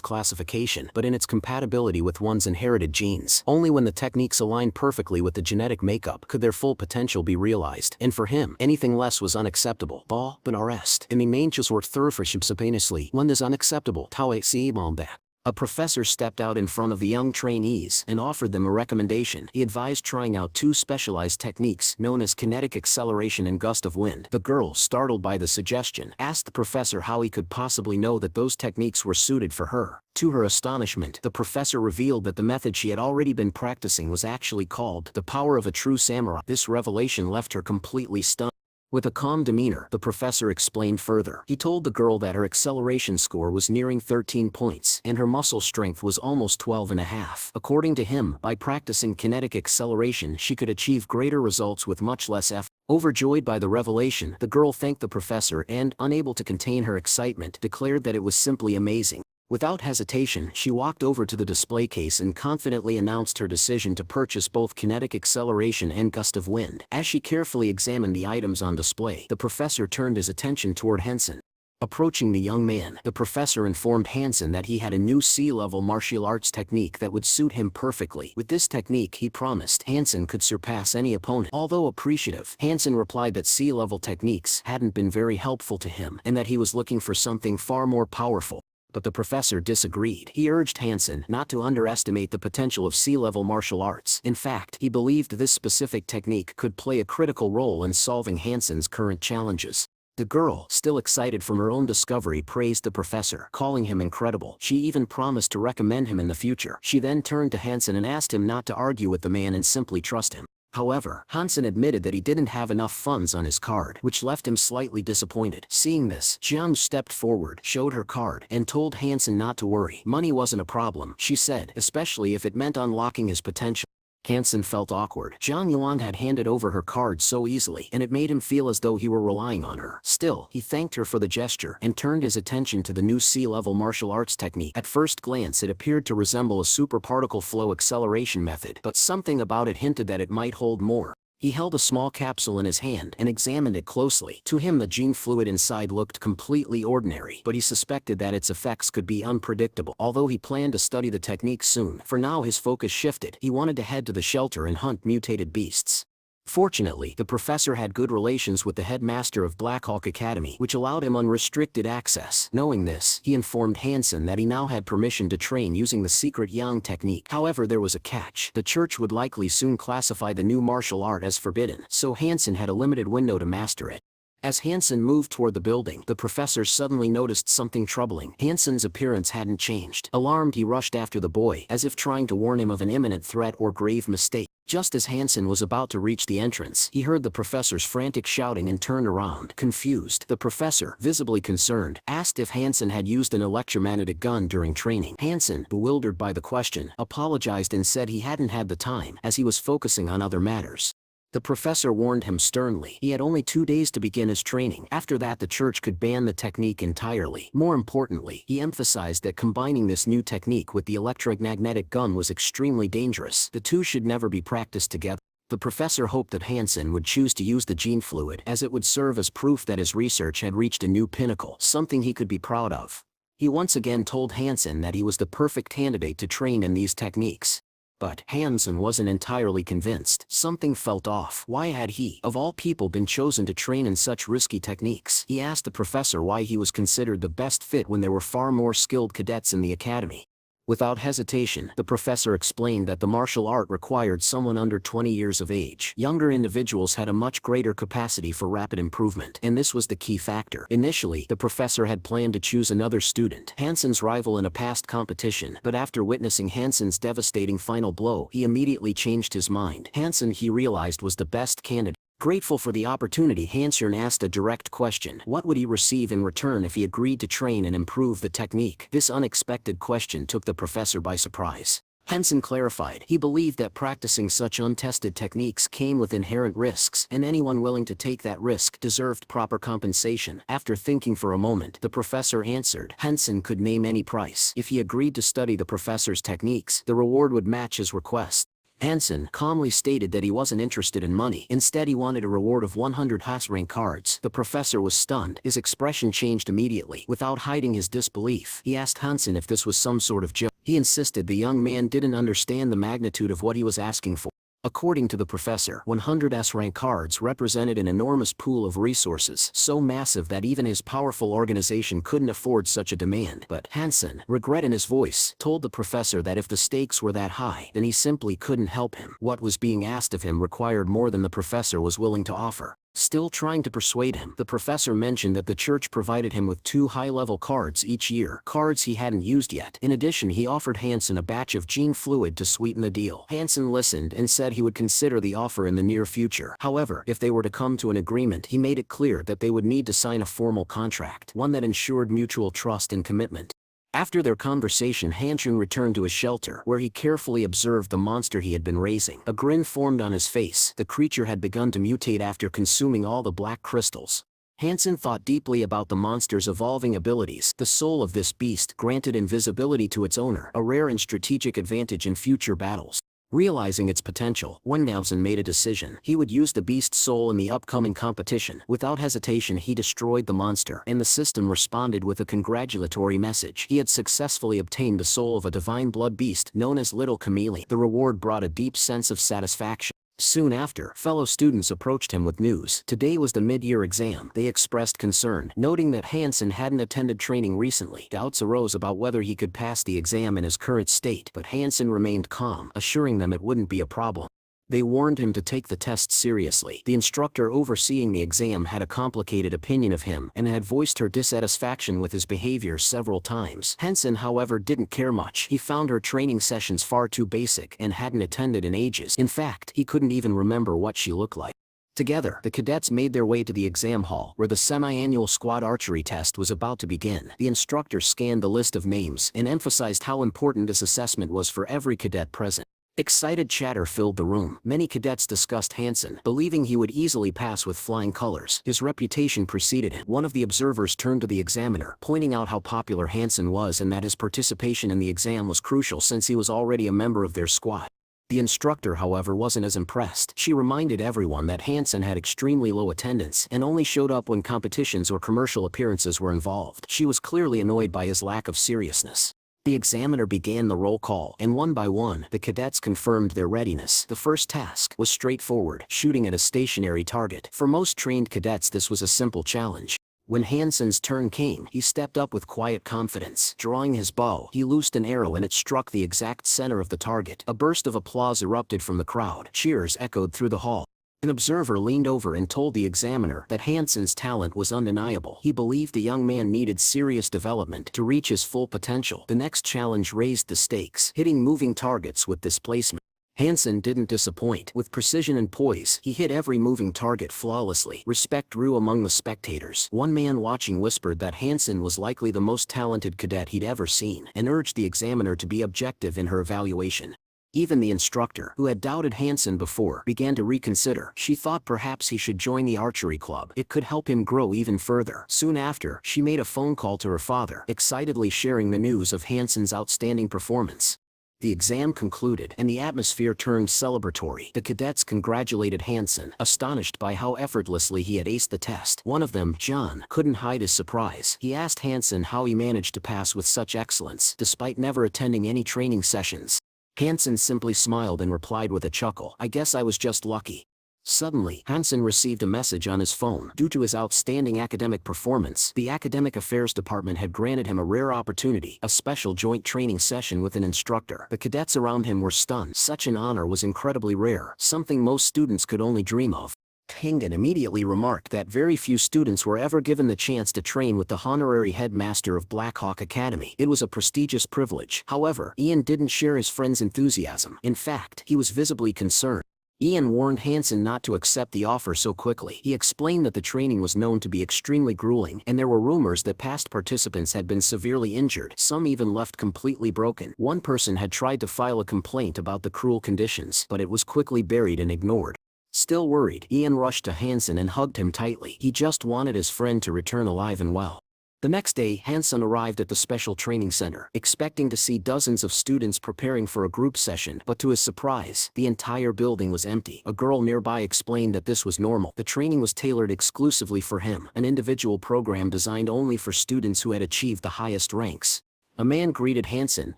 classification, but in its compatibility with one's inherited genes. Only when the techniques aligned perfectly with the genetic makeup could their full potential be realized. And for him, anything less was unacceptable. Ball, but arrest. In the människor wordt förfärdsbepanisly, one is unacceptable. Tau that. A professor stepped out in front of the young trainees and offered them a recommendation. He advised trying out 2 specialized techniques known as kinetic acceleration and gust of wind. The girl, startled by the suggestion, asked the professor how he could possibly know that those techniques were suited for her. To her astonishment, the professor revealed that the method she had already been practicing was actually called the power of a true samurai. This revelation left her completely stunned. With a calm demeanor, the professor explained further. He told the girl that her acceleration score was nearing 13 points, and her muscle strength was almost 12.5. According to him, by practicing kinetic acceleration she could achieve greater results with much less effort. Overjoyed by the revelation, the girl thanked the professor and, unable to contain her excitement, declared that it was simply amazing. Without hesitation, she walked over to the display case and confidently announced her decision to purchase both kinetic acceleration and gust of wind. As she carefully examined the items on display, the professor turned his attention toward Hansen. Approaching the young man, the professor informed Hansen that he had a new C-level martial arts technique that would suit him perfectly. With this technique, he promised, Hansen could surpass any opponent. Although appreciative, Hansen replied that C-level techniques hadn't been very helpful to him and that he was looking for something far more powerful. But the professor disagreed. He urged Hansen not to underestimate the potential of C-level martial arts. In fact, he believed this specific technique could play a critical role in solving Hansen's current challenges. The girl, still excited from her own discovery, praised the professor, calling him incredible. She even promised to recommend him in the future. She then turned to Hansen and asked him not to argue with the man and simply trust him. However, Hansen admitted that he didn't have enough funds on his card, which left him slightly disappointed. Seeing this, Jiang stepped forward, showed her card, and told Hansen not to worry. Money wasn't a problem, she said, especially if it meant unlocking his potential. Hansen felt awkward. Zhang Yuan had handed over her card so easily, and it made him feel as though he were relying on her. Still, he thanked her for the gesture and turned his attention to the new C-level martial arts technique. At first glance it appeared to resemble a super particle flow acceleration method, but something about it hinted that it might hold more. He held a small capsule in his hand and examined it closely. To him the gene fluid inside looked completely ordinary, but he suspected that its effects could be unpredictable. Although he planned to study the technique soon, for now his focus shifted. He wanted to head to the shelter and hunt mutated beasts. Fortunately, the professor had good relations with the headmaster of Black Hawk Academy, which allowed him unrestricted access. Knowing this, he informed Hansen that he now had permission to train using the secret Yang technique. However, there was a catch. The church would likely soon classify the new martial art as forbidden, so Hansen had a limited window to master it. As Hansen moved toward the building, the professor suddenly noticed something troubling. Hansen's appearance hadn't changed. Alarmed, he rushed after the boy, as if trying to warn him of an imminent threat or grave mistake. Just as Hansen was about to reach the entrance, he heard the professor's frantic shouting and turned around. Confused, the professor, visibly concerned, asked if Hansen had used an electromagnetic gun during training. Hansen, bewildered by the question, apologized and said he hadn't had the time, as he was focusing on other matters. The professor warned him sternly. He had only 2 days to begin his training. After that, the church could ban the technique entirely. More importantly, he emphasized that combining this new technique with the electromagnetic gun was extremely dangerous. The two should never be practiced together. The professor hoped that Hansen would choose to use the gene fluid, as it would serve as proof that his research had reached a new pinnacle, something he could be proud of. He once again told Hansen that he was the perfect candidate to train in these techniques. But Hansen wasn't entirely convinced. Something felt off. Why had he, of all people, been chosen to train in such risky techniques? He asked the professor why he was considered the best fit when there were far more skilled cadets in the academy. Without hesitation, the professor explained that the martial art required someone under 20 years of age. Younger individuals had a much greater capacity for rapid improvement, and this was the key factor. Initially, the professor had planned to choose another student, Hansen's rival in a past competition, but after witnessing Hansen's devastating final blow, he immediately changed his mind. Hansen, he realized, was the best candidate. Grateful for the opportunity, Hansen asked a direct question. What would he receive in return if he agreed to train and improve the technique? This unexpected question took the professor by surprise. Hansen clarified. He believed that practicing such untested techniques came with inherent risks, and anyone willing to take that risk deserved proper compensation. After thinking for a moment, the professor answered. Hansen could name any price. If he agreed to study the professor's techniques, the reward would match his request. Hansen calmly stated that he wasn't interested in money. Instead, he wanted a reward of 100 rank cards. The professor was stunned. His expression changed immediately. Without hiding his disbelief, he asked Hansen if this was some sort of joke. He insisted the young man didn't understand the magnitude of what he was asking for. According to the professor, 100 rank cards represented an enormous pool of resources, so massive that even his powerful organization couldn't afford such a demand. But Hansen, regret in his voice, told the professor that if the stakes were that high, then he simply couldn't help him. What was being asked of him required more than the professor was willing to offer. Still trying to persuade him, the professor mentioned that the church provided him with 2 high-level cards each year, cards he hadn't used yet. In addition, he offered Hansen a batch of gene fluid to sweeten the deal. Hansen listened and said he would consider the offer in the near future. However, if they were to come to an agreement, he made it clear that they would need to sign a formal contract, one that ensured mutual trust and commitment. After their conversation, Hansen returned to his shelter, where he carefully observed the monster he had been raising. A grin formed on his face. The creature had begun to mutate after consuming all the black crystals. Hansen thought deeply about the monster's evolving abilities. The soul of this beast granted invisibility to its owner, a rare and strategic advantage in future battles. Realizing its potential, Hansen made a decision. He would use the beast's soul in the upcoming competition. Without hesitation, he destroyed the monster, and the system responded with a congratulatory message. He had successfully obtained the soul of a divine blood beast known as Little Chameleon. The reward brought a deep sense of satisfaction. Soon after, fellow students approached him with news. Today was the mid-year exam. They expressed concern, noting that Hansen hadn't attended training recently. Doubts arose about whether he could pass the exam in his current state, but Hansen remained calm, assuring them it wouldn't be a problem. They warned him to take the test seriously. The instructor overseeing the exam had a complicated opinion of him and had voiced her dissatisfaction with his behavior several times. Hansen, however, didn't care much. He found her training sessions far too basic and hadn't attended in ages. In fact, he couldn't even remember what she looked like. Together, the cadets made their way to the exam hall, where the semi-annual squad archery test was about to begin. The instructor scanned the list of names and emphasized how important this assessment was for every cadet present. Excited chatter filled the room. Many cadets discussed Hansen, believing he would easily pass with flying colors. His reputation preceded him. One of the observers turned to the examiner, pointing out how popular Hansen was and that his participation in the exam was crucial since he was already a member of their squad. The instructor, however, wasn't as impressed. She reminded everyone that Hansen had extremely low attendance and only showed up when competitions or commercial appearances were involved. She was clearly annoyed by his lack of seriousness. The examiner began the roll call, and one by one, the cadets confirmed their readiness. The first task was straightforward, shooting at a stationary target. For most trained cadets, this was a simple challenge. When Hansen's turn came, he stepped up with quiet confidence. Drawing his bow, he loosed an arrow and it struck the exact center of the target. A burst of applause erupted from the crowd. Cheers echoed through the hall. An observer leaned over and told the examiner that Hansen's talent was undeniable. He believed the young man needed serious development to reach his full potential. The next challenge raised the stakes, hitting moving targets with displacement. Hansen didn't disappoint. With precision and poise, he hit every moving target flawlessly. Respect grew among the spectators. One man watching whispered that Hansen was likely the most talented cadet he'd ever seen, and urged the examiner to be objective in her evaluation. Even the instructor, who had doubted Hansen before, began to reconsider. She thought perhaps he should join the archery club. It could help him grow even further. Soon after, she made a phone call to her father, excitedly sharing the news of Hansen's outstanding performance. The exam concluded, and the atmosphere turned celebratory. The cadets congratulated Hansen, astonished by how effortlessly he had aced the test. One of them, John, couldn't hide his surprise. He asked Hansen how he managed to pass with such excellence, despite never attending any training sessions. Hansen simply smiled and replied with a chuckle, "I guess I was just lucky." Suddenly, Hansen received a message on his phone. Due to his outstanding academic performance, the Academic Affairs Department had granted him a rare opportunity, a special joint training session with an instructor. The cadets around him were stunned. Such an honor was incredibly rare, something most students could only dream of. Hangen immediately remarked that very few students were ever given the chance to train with the honorary headmaster of Black Hawk Academy. It was a prestigious privilege. However, Ian didn't share his friend's enthusiasm. In fact, he was visibly concerned. Ian warned Hansen not to accept the offer so quickly. He explained that the training was known to be extremely grueling, and there were rumors that past participants had been severely injured, some even left completely broken. One person had tried to file a complaint about the cruel conditions, but it was quickly buried and ignored. Still worried, Ian rushed to Hansen and hugged him tightly. He just wanted his friend to return alive and well. The next day, Hansen arrived at the special training center, expecting to see dozens of students preparing for a group session, but to his surprise, the entire building was empty. A girl nearby explained that this was normal. The training was tailored exclusively for him, an individual program designed only for students who had achieved the highest ranks. A man greeted Hansen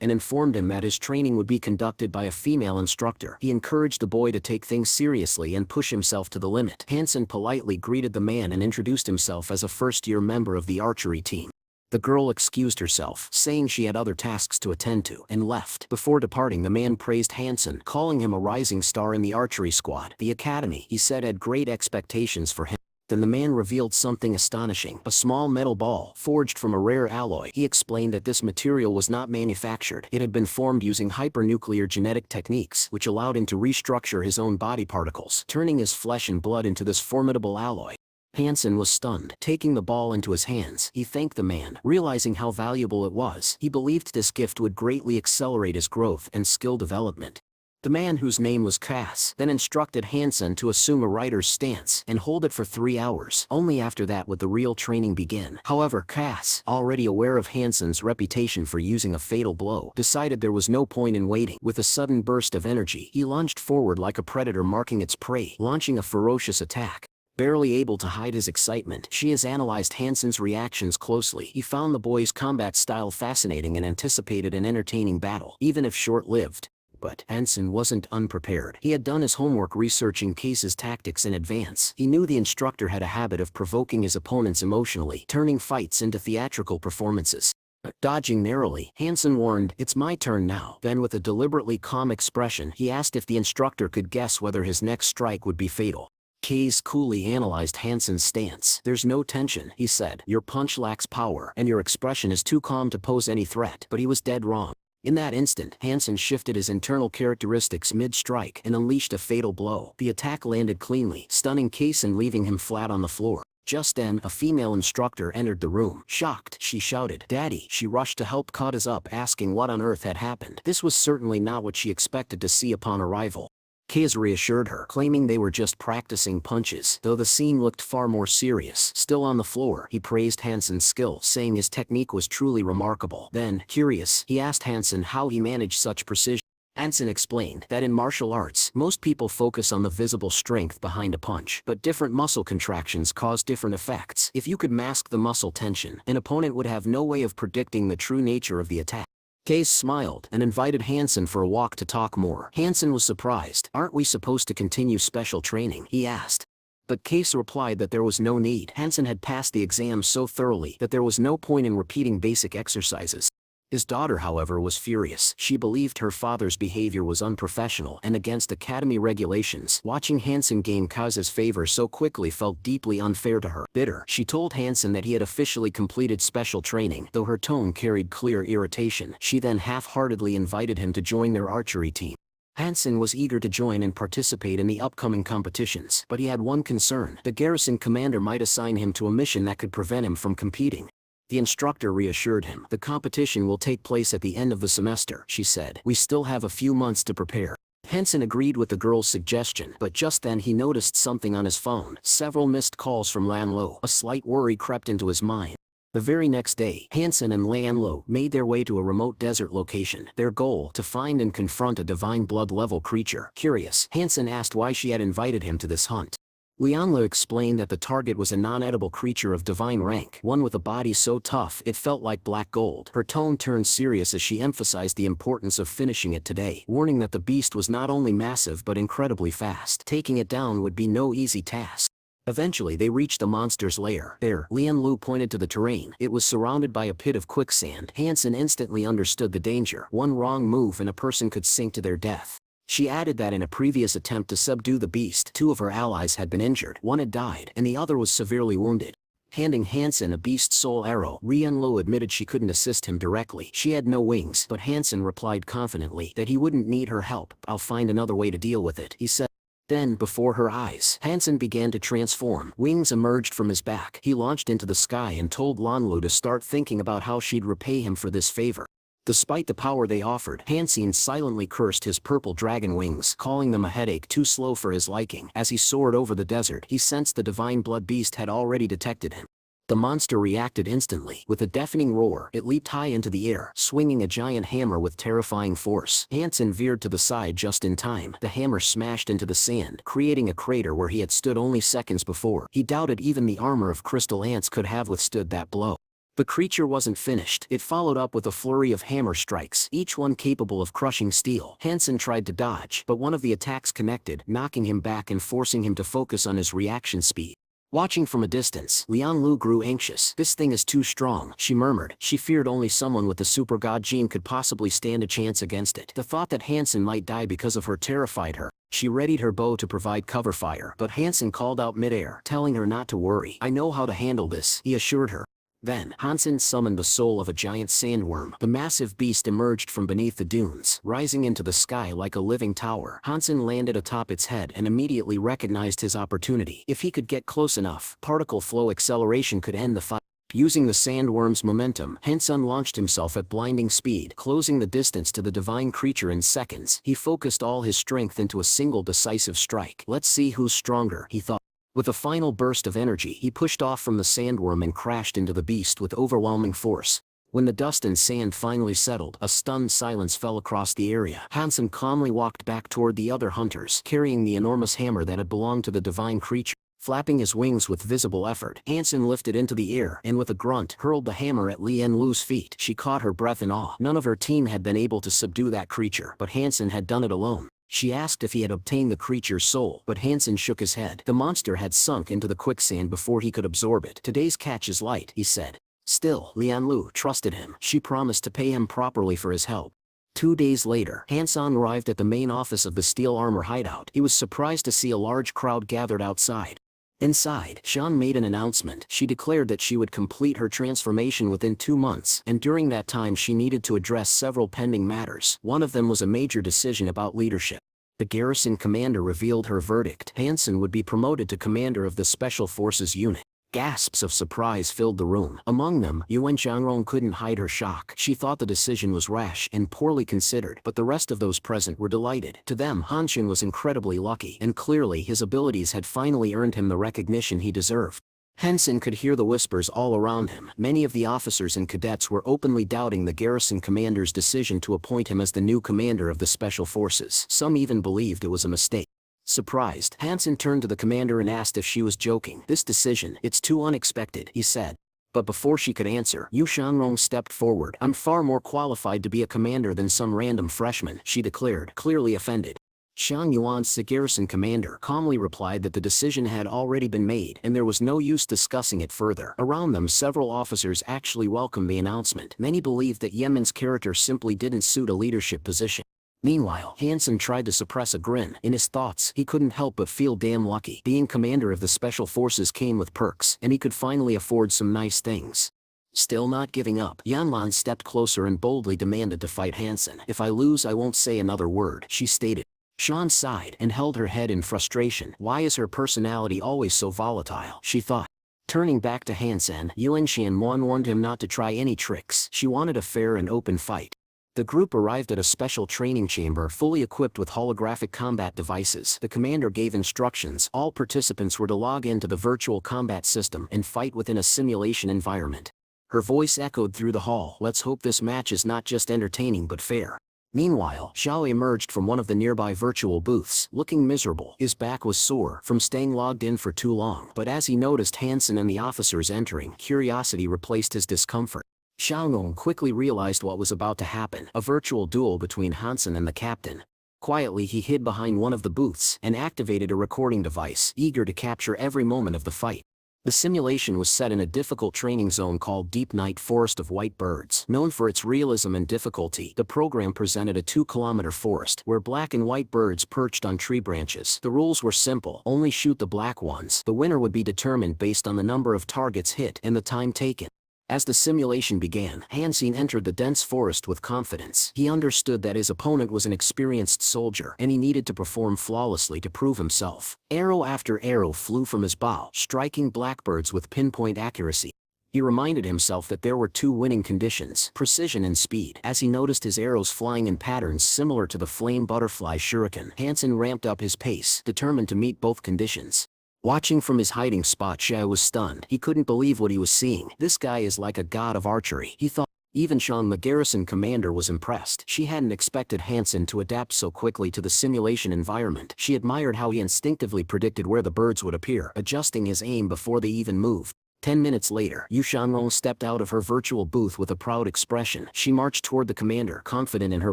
and informed him that his training would be conducted by a female instructor. He encouraged the boy to take things seriously and push himself to the limit. Hansen politely greeted the man and introduced himself as a first-year member of the archery team. The girl excused herself, saying she had other tasks to attend to, and left. Before departing, the man praised Hansen, calling him a rising star in the archery squad. The academy, he said, had great expectations for him. Then the man revealed something astonishing, a small metal ball, forged from a rare alloy. He explained that this material was not manufactured. It had been formed using hypernuclear genetic techniques, which allowed him to restructure his own body particles, turning his flesh and blood into this formidable alloy. Hansen was stunned. Taking the ball into his hands, he thanked the man, realizing how valuable it was. He believed this gift would greatly accelerate his growth and skill development. The man, whose name was Cass, then instructed Hansen to assume a rider's stance and hold it for 3 hours. Only after that would the real training begin. However, Cass, already aware of Hansen's reputation for using a fatal blow, decided there was no point in waiting. With a sudden burst of energy, he lunged forward like a predator marking its prey, launching a ferocious attack. Barely able to hide his excitement, she has analyzed Hansen's reactions closely. He found the boy's combat style fascinating and anticipated an entertaining battle, even if short-lived. But Hansen wasn't unprepared. He had done his homework researching Case's tactics in advance. He knew the instructor had a habit of provoking his opponents emotionally, turning fights into theatrical performances. Dodging narrowly, Hansen warned, "It's my turn now." Then with a deliberately calm expression, he asked if the instructor could guess whether his next strike would be fatal. Case coolly analyzed Hansen's stance. "There's no tension," he said. "Your punch lacks power, and your expression is too calm to pose any threat." But he was dead wrong. In that instant, Hansen shifted his internal characteristics mid-strike and unleashed a fatal blow. The attack landed cleanly, stunning Case and leaving him flat on the floor. Just then, a female instructor entered the room. Shocked, she shouted, "Daddy!" She rushed to help Cause up, asking what on earth had happened. This was certainly not what she expected to see upon arrival. Case reassured her, claiming they were just practicing punches, though the scene looked far more serious. Still on the floor, he praised Hansen's skill, saying his technique was truly remarkable. Then, curious, he asked Hansen how he managed such precision. Hansen explained that in martial arts, most people focus on the visible strength behind a punch, but different muscle contractions cause different effects. If you could mask the muscle tension, an opponent would have no way of predicting the true nature of the attack. Case smiled and invited Hansen for a walk to talk more. Hansen was surprised. "Aren't we supposed to continue special training?" he asked. But Case replied that there was no need. Hansen had passed the exam so thoroughly that there was no point in repeating basic exercises. His daughter, however, was furious. She believed her father's behavior was unprofessional and against academy regulations. Watching Hansen gain Kaze's favor so quickly felt deeply unfair to her. Bitter, she told Hansen that he had officially completed special training, though her tone carried clear irritation. She then half-heartedly invited him to join their archery team. Hansen was eager to join and participate in the upcoming competitions, but he had one concern. The garrison commander might assign him to a mission that could prevent him from competing. The instructor reassured him. "The competition will take place at the end of the semester," she said. "We still have a few months to prepare." Hansen agreed with the girl's suggestion, but just then he noticed something on his phone. Several missed calls from Lanlo. A slight worry crept into his mind. The very next day, Hansen and Lanlo made their way to a remote desert location. Their goal, to find and confront a divine blood-level creature. Curious, Hansen asked why she had invited him to this hunt. Lianlu explained that the target was a non-edible creature of divine rank, one with a body so tough it felt like black gold. Her tone turned serious as she emphasized the importance of finishing it today, warning that the beast was not only massive but incredibly fast. Taking it down would be no easy task. Eventually they reached the monster's lair. There, Lianlu pointed to the terrain. It was surrounded by a pit of quicksand. Hansen instantly understood the danger. One wrong move and a person could sink to their death. She added that in a previous attempt to subdue the beast, 2 of her allies had been injured. One had died, and the other was severely wounded. Handing Hansen a beast soul arrow, Lianlu admitted she couldn't assist him directly. She had no wings, but Hansen replied confidently that he wouldn't need her help. "I'll find another way to deal with it," he said. Then, before her eyes, Hansen began to transform. Wings emerged from his back. He launched into the sky and told Lanlu to start thinking about how she'd repay him for this favor. Despite the power they offered, Hansen silently cursed his purple dragon wings, calling them a headache too slow for his liking. As he soared over the desert, he sensed the divine blood beast had already detected him. The monster reacted instantly. With a deafening roar, it leaped high into the air, swinging a giant hammer with terrifying force. Hansen veered to the side just in time. The hammer smashed into the sand, creating a crater where he had stood only seconds before. He doubted even the armor of crystal ants could have withstood that blow. The creature wasn't finished. It followed up with a flurry of hammer strikes, each one capable of crushing steel. Hansen tried to dodge, but one of the attacks connected, knocking him back and forcing him to focus on his reaction speed. Watching from a distance, Lianlu grew anxious. "This thing is too strong," she murmured. She feared only someone with the super god gene could possibly stand a chance against it. The thought that Hansen might die because of her terrified her. She readied her bow to provide cover fire, but Hansen called out midair, telling her not to worry. "I know how to handle this," he assured her. Then, Hansen summoned the soul of a giant sandworm. The massive beast emerged from beneath the dunes, rising into the sky like a living tower. Hansen landed atop its head and immediately recognized his opportunity. If he could get close enough, particle flow acceleration could end the fight. Using the sandworm's momentum, Hansen launched himself at blinding speed, closing the distance to the divine creature in seconds. He focused all his strength into a single decisive strike. "Let's see who's stronger," he thought. With a final burst of energy, he pushed off from the sandworm and crashed into the beast with overwhelming force. When the dust and sand finally settled, a stunned silence fell across the area. Hansen calmly walked back toward the other hunters, carrying the enormous hammer that had belonged to the divine creature. Flapping his wings with visible effort, Hansen lifted into the air and with a grunt hurled the hammer at Lianlu's feet. She caught her breath in awe. None of her team had been able to subdue that creature, but Hansen had done it alone. She asked if he had obtained the creature's soul, but Hansen shook his head. The monster had sunk into the quicksand before he could absorb it. "Today's catch is light," he said. Still, Lianlu trusted him. She promised to pay him properly for his help. 2 days later, Hansen arrived at the main office of the steel armor hideout. He was surprised to see a large crowd gathered outside. Inside, Shan made an announcement. She declared that she would complete her transformation within 2 months, and during that time she needed to address several pending matters. One of them was a major decision about leadership. The garrison commander revealed her verdict. Hansen would be promoted to commander of the Special Forces unit. Gasps of surprise filled the room. Among them, Yuan Zhangrong couldn't hide her shock. She thought the decision was rash and poorly considered, but the rest of those present were delighted. To them, Hansen was incredibly lucky, and clearly his abilities had finally earned him the recognition he deserved. Hansen could hear the whispers all around him. Many of the officers and cadets were openly doubting the garrison commander's decision to appoint him as the new commander of the Special Forces. Some even believed it was a mistake. Surprised, Hansen turned to the commander and asked if she was joking. "This decision, it's too unexpected," he said. But before she could answer, Yu Shanrong stepped forward. "I'm far more qualified to be a commander than some random freshman," she declared, clearly offended. Shang Yuan's, the garrison commander, calmly replied that the decision had already been made and there was no use discussing it further. Around them, several officers actually welcomed the announcement. Many believed that Yemen's character simply didn't suit a leadership position. Meanwhile, Hansen tried to suppress a grin. In his thoughts, he couldn't help but feel damn lucky. Being commander of the Special Forces came with perks, and he could finally afford some nice things. Still not giving up, Yanlan stepped closer and boldly demanded to fight Hansen. "If I lose, I won't say another word," she stated. Shan sighed and held her head in frustration. Why is her personality always so volatile, she thought. Turning back to Hansen, Yuan Xianmuan warned him not to try any tricks. She wanted a fair and open fight. The group arrived at a special training chamber fully equipped with holographic combat devices. The commander gave instructions. All participants were to log into the virtual combat system and fight within a simulation environment. Her voice echoed through the hall. "Let's hope this match is not just entertaining but fair." Meanwhile, Xiao emerged from one of the nearby virtual booths, looking miserable. His back was sore from staying logged in for too long, but as he noticed Hansen and the officers entering, curiosity replaced his discomfort. Xiaonong quickly realized what was about to happen, a virtual duel between Hansen and the captain. Quietly he hid behind one of the booths and activated a recording device, eager to capture every moment of the fight. The simulation was set in a difficult training zone called Deep Night Forest of White Birds. Known for its realism and difficulty, the program presented a 2-kilometer forest where black and white birds perched on tree branches. The rules were simple: only shoot the black ones. The winner would be determined based on the number of targets hit and the time taken. As the simulation began, Hansen entered the dense forest with confidence. He understood that his opponent was an experienced soldier, and he needed to perform flawlessly to prove himself. Arrow after arrow flew from his bow, striking blackbirds with pinpoint accuracy. He reminded himself that there were two winning conditions: precision and speed. As he noticed his arrows flying in patterns similar to the flame butterfly shuriken, Hansen ramped up his pace, determined to meet both conditions. Watching from his hiding spot, Xiao was stunned. He couldn't believe what he was seeing. This guy is like a god of archery, he thought. Even Sean, the garrison commander, was impressed. She hadn't expected Hansen to adapt so quickly to the simulation environment. She admired how he instinctively predicted where the birds would appear, adjusting his aim before they even moved. 10 minutes later, Yu Shanlong stepped out of her virtual booth with a proud expression. She marched toward the commander, confident in her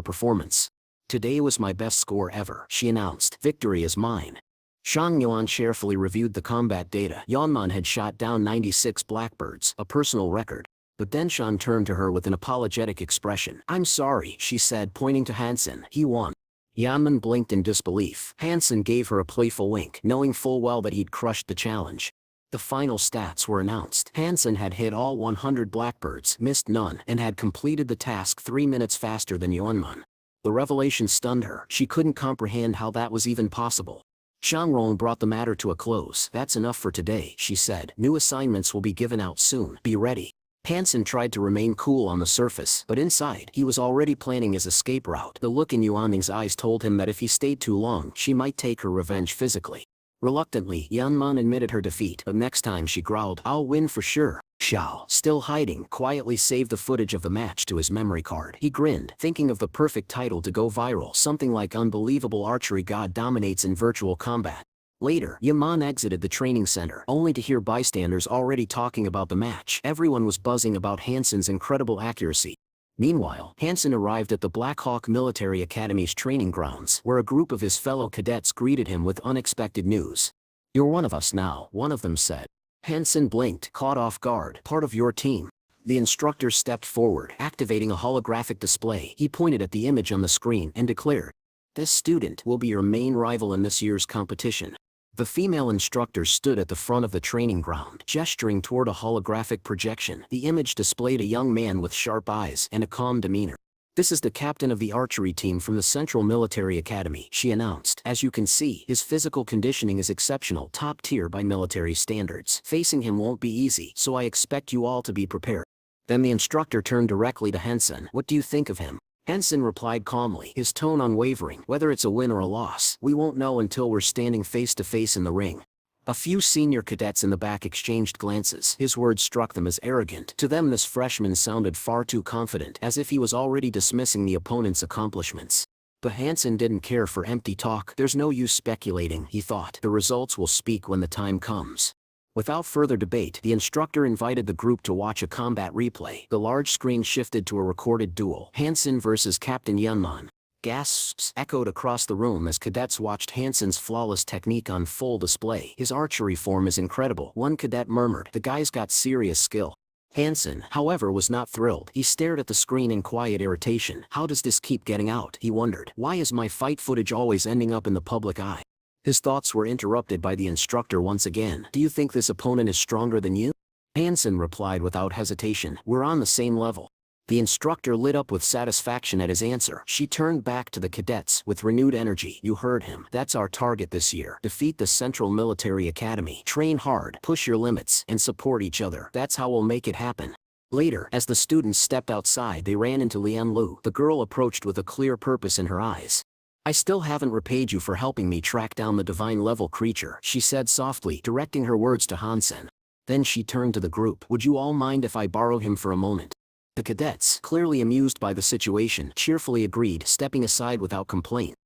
performance. "Today was my best score ever," she announced. "Victory is mine." Shang Yuan carefully reviewed the combat data. Yanman had shot down 96 blackbirds, a personal record. But then Shan turned to her with an apologetic expression. "I'm sorry," she said, pointing to Hansen. "He won." Yanman blinked in disbelief. Hansen gave her a playful wink, knowing full well that he'd crushed the challenge. The final stats were announced. Hansen had hit all 100 blackbirds, missed none, and had completed the task 3 minutes faster than Yuanman. The revelation stunned her. She couldn't comprehend how that was even possible. Shangrong brought the matter to a close. "That's enough for today," she said. "New assignments will be given out soon. Be ready." Hansen tried to remain cool on the surface, but inside, he was already planning his escape route. The look in Yuanming's eyes told him that if he stayed too long, she might take her revenge physically. Reluctantly, Yanman admitted her defeat, but next time she growled, "I'll win for sure." Xiao, still hiding, quietly saved the footage of the match to his memory card. He grinned, thinking of the perfect title to go viral, something like "Unbelievable Archery God Dominates in Virtual Combat." Later, Yaman exited the training center, only to hear bystanders already talking about the match. Everyone was buzzing about Hansen's incredible accuracy. Meanwhile, Hansen arrived at the Black Hawk Military Academy's training grounds, where a group of his fellow cadets greeted him with unexpected news. "You're one of us now," one of them said. Hansen blinked, caught off guard. "Part of your team." The instructor stepped forward, activating a holographic display. He pointed at the image on the screen and declared, "This student will be your main rival in this year's competition." The female instructor stood at the front of the training ground, gesturing toward a holographic projection. The image displayed a young man with sharp eyes and a calm demeanor. "This is the captain of the archery team from the Central Military Academy," she announced. "As you can see, his physical conditioning is exceptional, top tier by military standards. Facing him won't be easy, so I expect you all to be prepared." Then the instructor turned directly to Hansen. "What do you think of him?" Hansen replied calmly, his tone unwavering. "Whether it's a win or a loss, we won't know until we're standing face to face in the ring." A few senior cadets in the back exchanged glances. His words struck them as arrogant. To them, this freshman sounded far too confident, as if he was already dismissing the opponent's accomplishments. But Hansen didn't care for empty talk. "There's no use speculating," he thought. "The results will speak when the time comes." Without further debate, the instructor invited the group to watch a combat replay. The large screen shifted to a recorded duel. Hansen versus Captain Yunman. Gasps echoed across the room as cadets watched Hansen's flawless technique on full display. "His archery form is incredible," one cadet murmured. "The guy's got serious skill." Hansen, however, was not thrilled. He stared at the screen in quiet irritation. "How does this keep getting out?" he wondered. "Why is my fight footage always ending up in the public eye?" His thoughts were interrupted by the instructor once again. "Do you think this opponent is stronger than you?" Hansen replied without hesitation. "We're on the same level." The instructor lit up with satisfaction at his answer. She turned back to the cadets with renewed energy. "You heard him. That's our target this year. Defeat the Central Military Academy. Train hard, push your limits, and support each other. That's how we'll make it happen." Later, as the students stepped outside, they ran into Lian Lu. The girl approached with a clear purpose in her eyes. "I still haven't repaid you for helping me track down the divine-level creature," she said softly, directing her words to Hansen. Then she turned to the group. "Would you all mind if I borrow him for a moment?" The cadets, clearly amused by the situation, cheerfully agreed, stepping aside without complaint.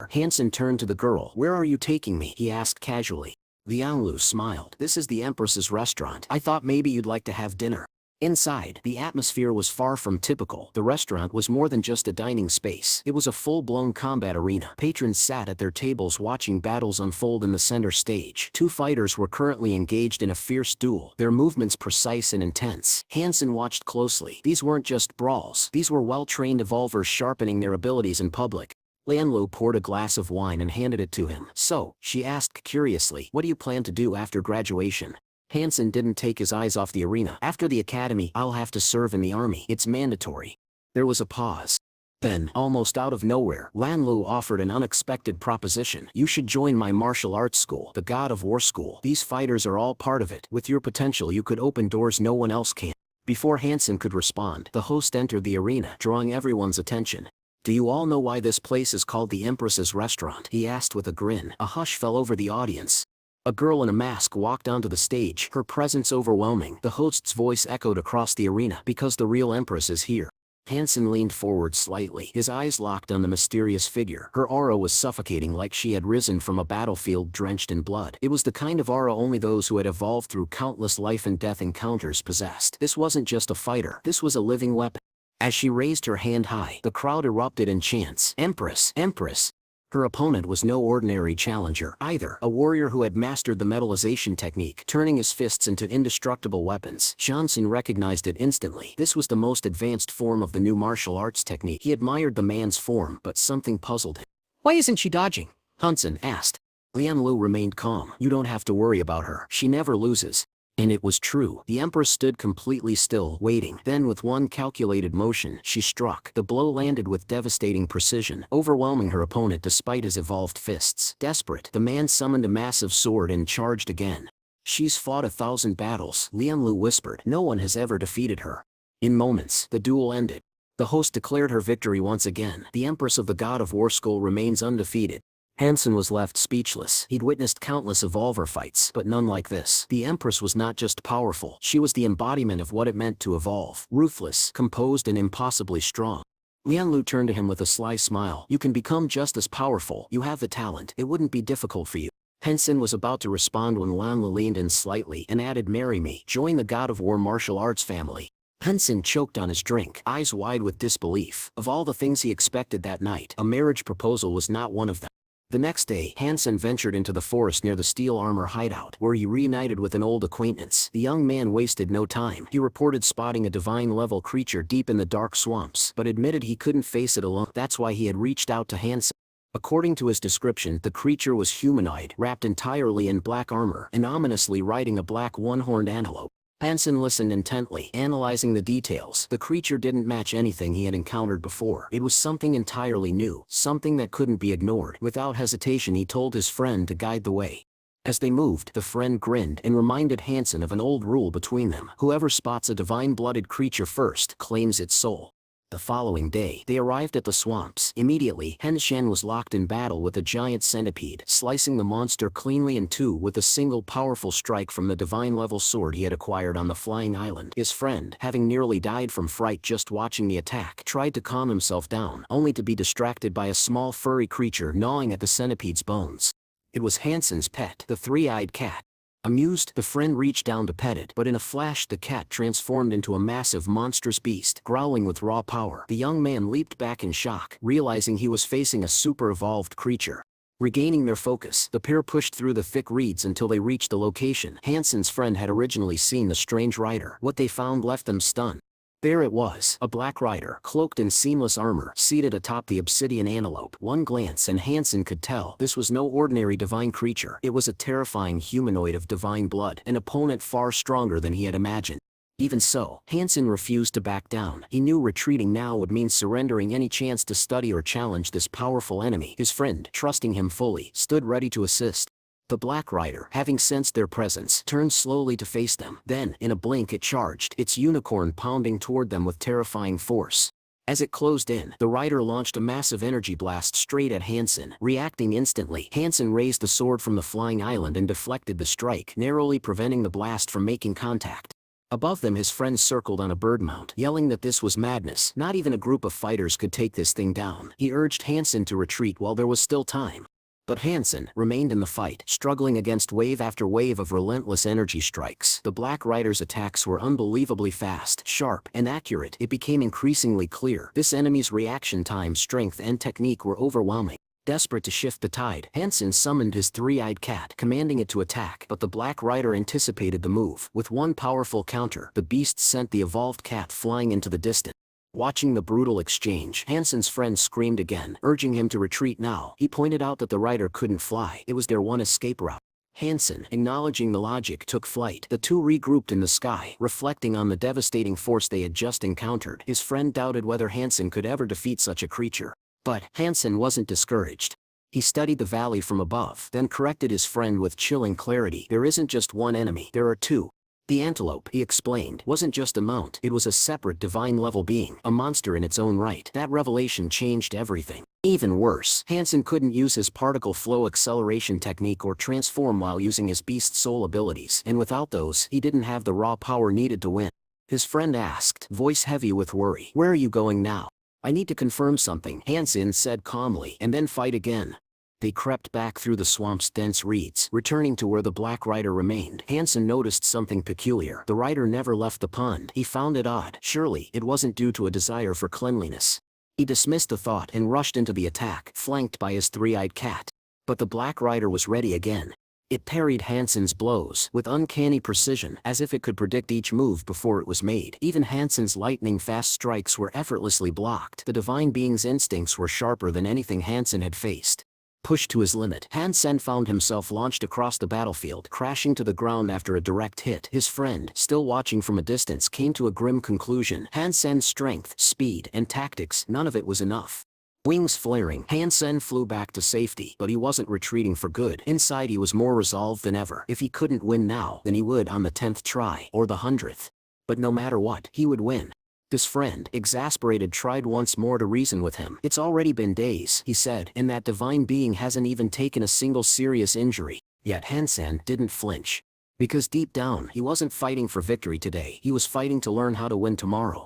Hansen turned to the girl. "Where are you taking me?" he asked casually. Liang Lu smiled. "This is the Empress's restaurant. I thought maybe you'd like to have dinner." Inside, the atmosphere was far from typical. The restaurant was more than just a dining space. It was a full-blown combat arena. Patrons sat at their tables watching battles unfold in the center stage. Two fighters were currently engaged in a fierce duel, their movements precise and intense. Hansen watched closely. These weren't just brawls. These were well-trained evolvers sharpening their abilities in public. Lianlu poured a glass of wine and handed it to him. "So," she asked curiously, "what do you plan to do after graduation?" Hansen didn't take his eyes off the arena. After the academy, I'll have to serve in the army. It's mandatory. There was a pause. Then, almost out of nowhere, Lan Lu offered an unexpected proposition. You should join my martial arts school, the God of War School. These fighters are all part of it. With your potential you could open doors no one else can. Before Hansen could respond, the host entered the arena, drawing everyone's attention. Do you all know why this place is called the Empress's Restaurant? He asked with a grin. A hush fell over the audience. A girl in a mask walked onto the stage, her presence overwhelming. The host's voice echoed across the arena. Because the real Empress is here. Hansen leaned forward slightly, his eyes locked on the mysterious figure. Her aura was suffocating, like she had risen from a battlefield drenched in blood. It was the kind of aura only those who had evolved through countless life and death encounters possessed. This wasn't just a fighter, this was a living weapon. As she raised her hand high, the crowd erupted in chants. Empress! Empress! Her opponent was no ordinary challenger either, a warrior who had mastered the metallization technique, turning his fists into indestructible weapons. Hansen recognized it instantly. This was the most advanced form of the new martial arts technique. He admired the man's form, but something puzzled him. Why isn't she dodging? Hansen asked. Lian Lu remained calm. You don't have to worry about her. She never loses. And it was true. The Empress stood completely still, waiting. Then with one calculated motion, she struck. The blow landed with devastating precision, overwhelming her opponent despite his evolved fists. Desperate, the man summoned a massive sword and charged again. She's fought 1,000 battles, Lian Lu whispered. No one has ever defeated her. In moments, the duel ended. The host declared her victory once again. The Empress of the God of War School remains undefeated. Hansen was left speechless. He'd witnessed countless evolver fights, but none like this. The Empress was not just powerful, she was the embodiment of what it meant to evolve. Ruthless, composed and impossibly strong. Lian Lu turned to him with a sly smile. You can become just as powerful. You have the talent. It wouldn't be difficult for you. Hansen was about to respond when Lian Lu leaned in slightly and added, marry me. Join the God of War martial arts family. Hansen choked on his drink, eyes wide with disbelief. Of all the things he expected that night, a marriage proposal was not one of them. The next day, Hansen ventured into the forest near the steel armor hideout, where he reunited with an old acquaintance. The young man wasted no time. He reported spotting a divine-level creature deep in the dark swamps, but admitted he couldn't face it alone. That's why he had reached out to Hansen. According to his description, the creature was humanoid, wrapped entirely in black armor, and ominously riding a black one-horned antelope. Hansen listened intently, analyzing the details. The creature didn't match anything he had encountered before. It was something entirely new, something that couldn't be ignored. Without hesitation he told his friend to guide the way. As they moved, the friend grinned and reminded Hansen of an old rule between them. Whoever spots a divine-blooded creature first claims its soul. The following day, they arrived at the swamps. Immediately, Henshen was locked in battle with a giant centipede, slicing the monster cleanly in two with a single powerful strike from the divine-level sword he had acquired on the flying island. His friend, having nearly died from fright just watching the attack, tried to calm himself down, only to be distracted by a small furry creature gnawing at the centipede's bones. It was Hansen's pet, the three-eyed cat. Amused, the friend reached down to pet it, but in a flash the cat transformed into a massive monstrous beast, growling with raw power. The young man leaped back in shock, realizing he was facing a super-evolved creature. Regaining their focus, the pair pushed through the thick reeds until they reached the location Hansen's friend had originally seen the strange rider. What they found left them stunned. There it was, a black rider, cloaked in seamless armor, seated atop the obsidian antelope. One glance and Hansen could tell this was no ordinary divine creature. It was a terrifying humanoid of divine blood, an opponent far stronger than he had imagined. Even so, Hansen refused to back down. He knew retreating now would mean surrendering any chance to study or challenge this powerful enemy. His friend, trusting him fully, stood ready to assist. The Black Rider, having sensed their presence, turned slowly to face them. Then, in a blink it charged, its unicorn pounding toward them with terrifying force. As it closed in, the rider launched a massive energy blast straight at Hansen. Reacting instantly, Hansen raised the sword from the flying island and deflected the strike, narrowly preventing the blast from making contact. Above them his friends circled on a bird mount, yelling that this was madness. Not even a group of fighters could take this thing down. He urged Hansen to retreat while there was still time. But Hansen remained in the fight, struggling against wave after wave of relentless energy strikes. The Black Rider's attacks were unbelievably fast, sharp, and accurate. It became increasingly clear this enemy's reaction time, strength, and technique were overwhelming. Desperate to shift the tide, Hansen summoned his three-eyed cat, commanding it to attack. But the Black Rider anticipated the move. With one powerful counter, the beast sent the evolved cat flying into the distance. Watching the brutal exchange, Hansen's friend screamed again, urging him to retreat now. He pointed out that the rider couldn't fly. It was their one escape route. Hansen, acknowledging the logic, took flight. The two regrouped in the sky, reflecting on the devastating force they had just encountered. His friend doubted whether Hansen could ever defeat such a creature. But Hansen wasn't discouraged. He studied the valley from above, then corrected his friend with chilling clarity. There isn't just one enemy, there are two. The antelope, he explained, wasn't just a mount, it was a separate divine-level being, a monster in its own right. That revelation changed everything. Even worse, Hansen couldn't use his particle flow acceleration technique or transform while using his beast soul abilities, and without those, he didn't have the raw power needed to win. His friend asked, voice heavy with worry, "Where are you going now?" "I need to confirm something," Hansen said calmly, "and then fight again." They crept back through the swamp's dense reeds, returning to where the Black Rider remained. Hansen noticed something peculiar. The rider never left the pond. He found it odd. Surely, it wasn't due to a desire for cleanliness. He dismissed the thought and rushed into the attack, flanked by his three-eyed cat. But the Black Rider was ready again. It parried Hansen's blows with uncanny precision, as if it could predict each move before it was made. Even Hansen's lightning-fast strikes were effortlessly blocked. The divine being's instincts were sharper than anything Hansen had faced. Pushed to his limit, Hansen found himself launched across the battlefield, crashing to the ground after a direct hit. His friend, still watching from a distance, came to a grim conclusion. Hansen's strength, speed, and tactics, none of it was enough. Wings flaring, Hansen flew back to safety, but he wasn't retreating for good. Inside he was more resolved than ever. If he couldn't win now, then he would on the 10th try, or the 100th. But no matter what, he would win. His friend, exasperated, tried once more to reason with him. "It's already been days," he said, "and that divine being hasn't even taken a single serious injury." Yet Hansen didn't flinch. Because deep down, he wasn't fighting for victory today, he was fighting to learn how to win tomorrow.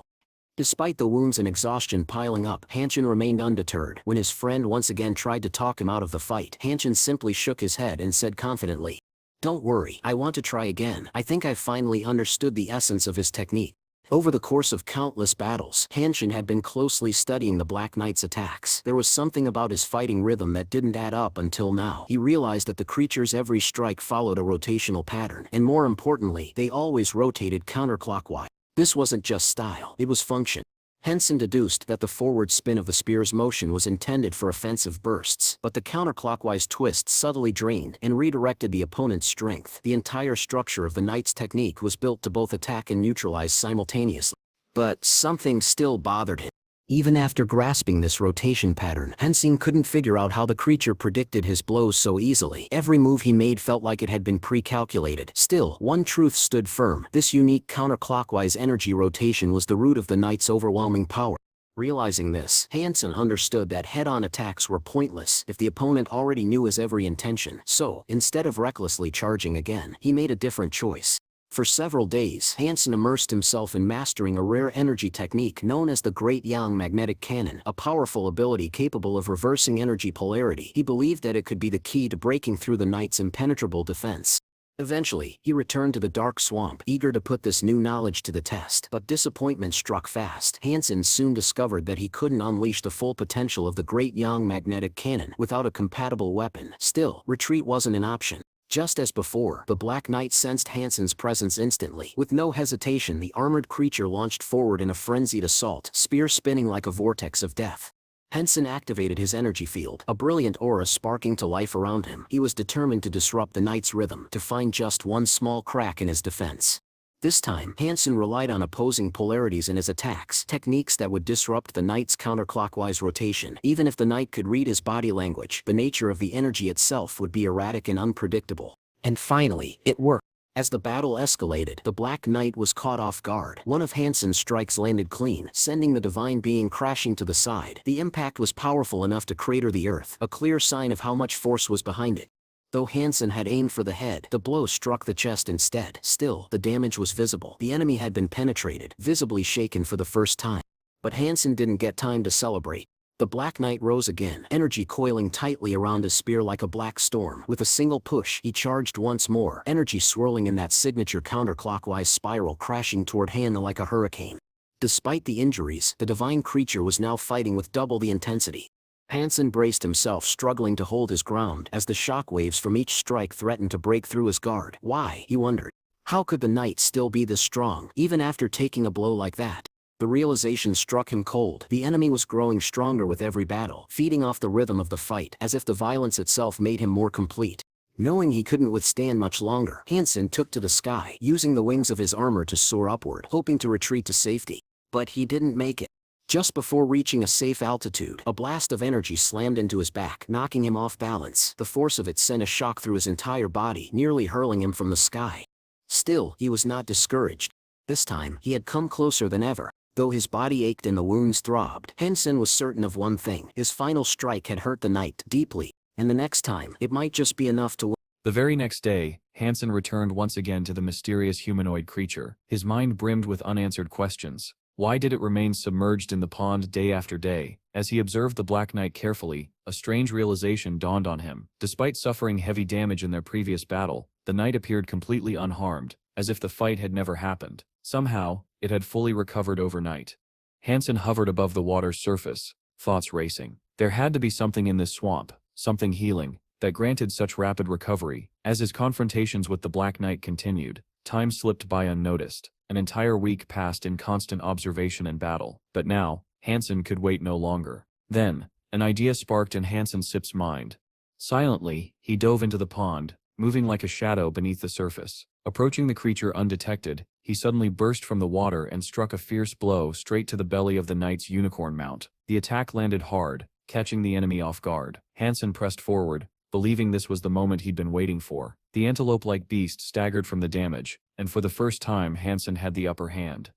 Despite the wounds and exhaustion piling up, Hansen remained undeterred. When his friend once again tried to talk him out of the fight, Hansen simply shook his head and said confidently, "Don't worry, I want to try again. I think I've finally understood the essence of his technique." Over the course of countless battles, Hansen had been closely studying the Black Knight's attacks. There was something about his fighting rhythm that didn't add up until now. He realized that the creature's every strike followed a rotational pattern, and more importantly, they always rotated counterclockwise. This wasn't just style, it was function. Hansen deduced that the forward spin of the spear's motion was intended for offensive bursts, but the counterclockwise twist subtly drained and redirected the opponent's strength. The entire structure of the knight's technique was built to both attack and neutralize simultaneously. But something still bothered him. Even after grasping this rotation pattern, Hansen couldn't figure out how the creature predicted his blows so easily. Every move he made felt like it had been pre-calculated. Still, one truth stood firm. This unique counterclockwise energy rotation was the root of the knight's overwhelming power. Realizing this, Hansen understood that head-on attacks were pointless if the opponent already knew his every intention. So, instead of recklessly charging again, he made a different choice. For several days, Hansen immersed himself in mastering a rare energy technique known as the Great Yang Magnetic Cannon, a powerful ability capable of reversing energy polarity. He believed that it could be the key to breaking through the knight's impenetrable defense. Eventually, he returned to the dark swamp, eager to put this new knowledge to the test. But disappointment struck fast. Hansen soon discovered that he couldn't unleash the full potential of the Great Yang Magnetic Cannon without a compatible weapon. Still, retreat wasn't an option. Just as before, the Black Knight sensed Hansen's presence instantly. With no hesitation, the armored creature launched forward in a frenzied assault, spear spinning like a vortex of death. Hansen activated his energy field, a brilliant aura sparking to life around him. He was determined to disrupt the knight's rhythm, to find just one small crack in his defense. This time, Hansen relied on opposing polarities in his attacks, techniques that would disrupt the knight's counterclockwise rotation. Even if the knight could read his body language, the nature of the energy itself would be erratic and unpredictable. And finally, it worked. As the battle escalated, the Black Knight was caught off guard. One of Hansen's strikes landed clean, sending the divine being crashing to the side. The impact was powerful enough to crater the earth, a clear sign of how much force was behind it. Though Hansen had aimed for the head, the blow struck the chest instead. Still, the damage was visible. The enemy had been penetrated, visibly shaken for the first time. But Hansen didn't get time to celebrate. The Black Knight rose again, energy coiling tightly around his spear like a black storm. With a single push, he charged once more, energy swirling in that signature counterclockwise spiral, crashing toward Hansen like a hurricane. Despite the injuries, the divine creature was now fighting with double the intensity. Hansen braced himself, struggling to hold his ground, as the shockwaves from each strike threatened to break through his guard. Why, he wondered. How could the knight still be this strong, even after taking a blow like that? The realization struck him cold. The enemy was growing stronger with every battle, feeding off the rhythm of the fight, as if the violence itself made him more complete. Knowing he couldn't withstand much longer, Hansen took to the sky, using the wings of his armor to soar upward, hoping to retreat to safety. But he didn't make it. Just before reaching a safe altitude, a blast of energy slammed into his back, knocking him off balance. The force of it sent a shock through his entire body, nearly hurling him from the sky. Still, he was not discouraged. This time, he had come closer than ever. Though his body ached and the wounds throbbed, Hansen was certain of one thing: his final strike had hurt the knight deeply, and the next time, it might just be enough to. The very next day, Hansen returned once again to the mysterious humanoid creature. His mind brimmed with unanswered questions. Why did it remain submerged in the pond day after day? As he observed the Black Knight carefully, a strange realization dawned on him. Despite suffering heavy damage in their previous battle, the knight appeared completely unharmed, as if the fight had never happened. Somehow, it had fully recovered overnight. Hansen hovered above the water's surface, thoughts racing. There had to be something in this swamp, something healing, that granted such rapid recovery. As his confrontations with the Black Knight continued, time slipped by unnoticed. An entire week passed in constant observation and battle. But now, Hansen could wait no longer. Then, an idea sparked in Hansen-Sip's mind. Silently, he dove into the pond, moving like a shadow beneath the surface. Approaching the creature undetected, he suddenly burst from the water and struck a fierce blow straight to the belly of the knight's unicorn mount. The attack landed hard, catching the enemy off guard. Hansen pressed forward, believing this was the moment he'd been waiting for. The antelope-like beast staggered from the damage, and for the first time Hansen had the upper hand.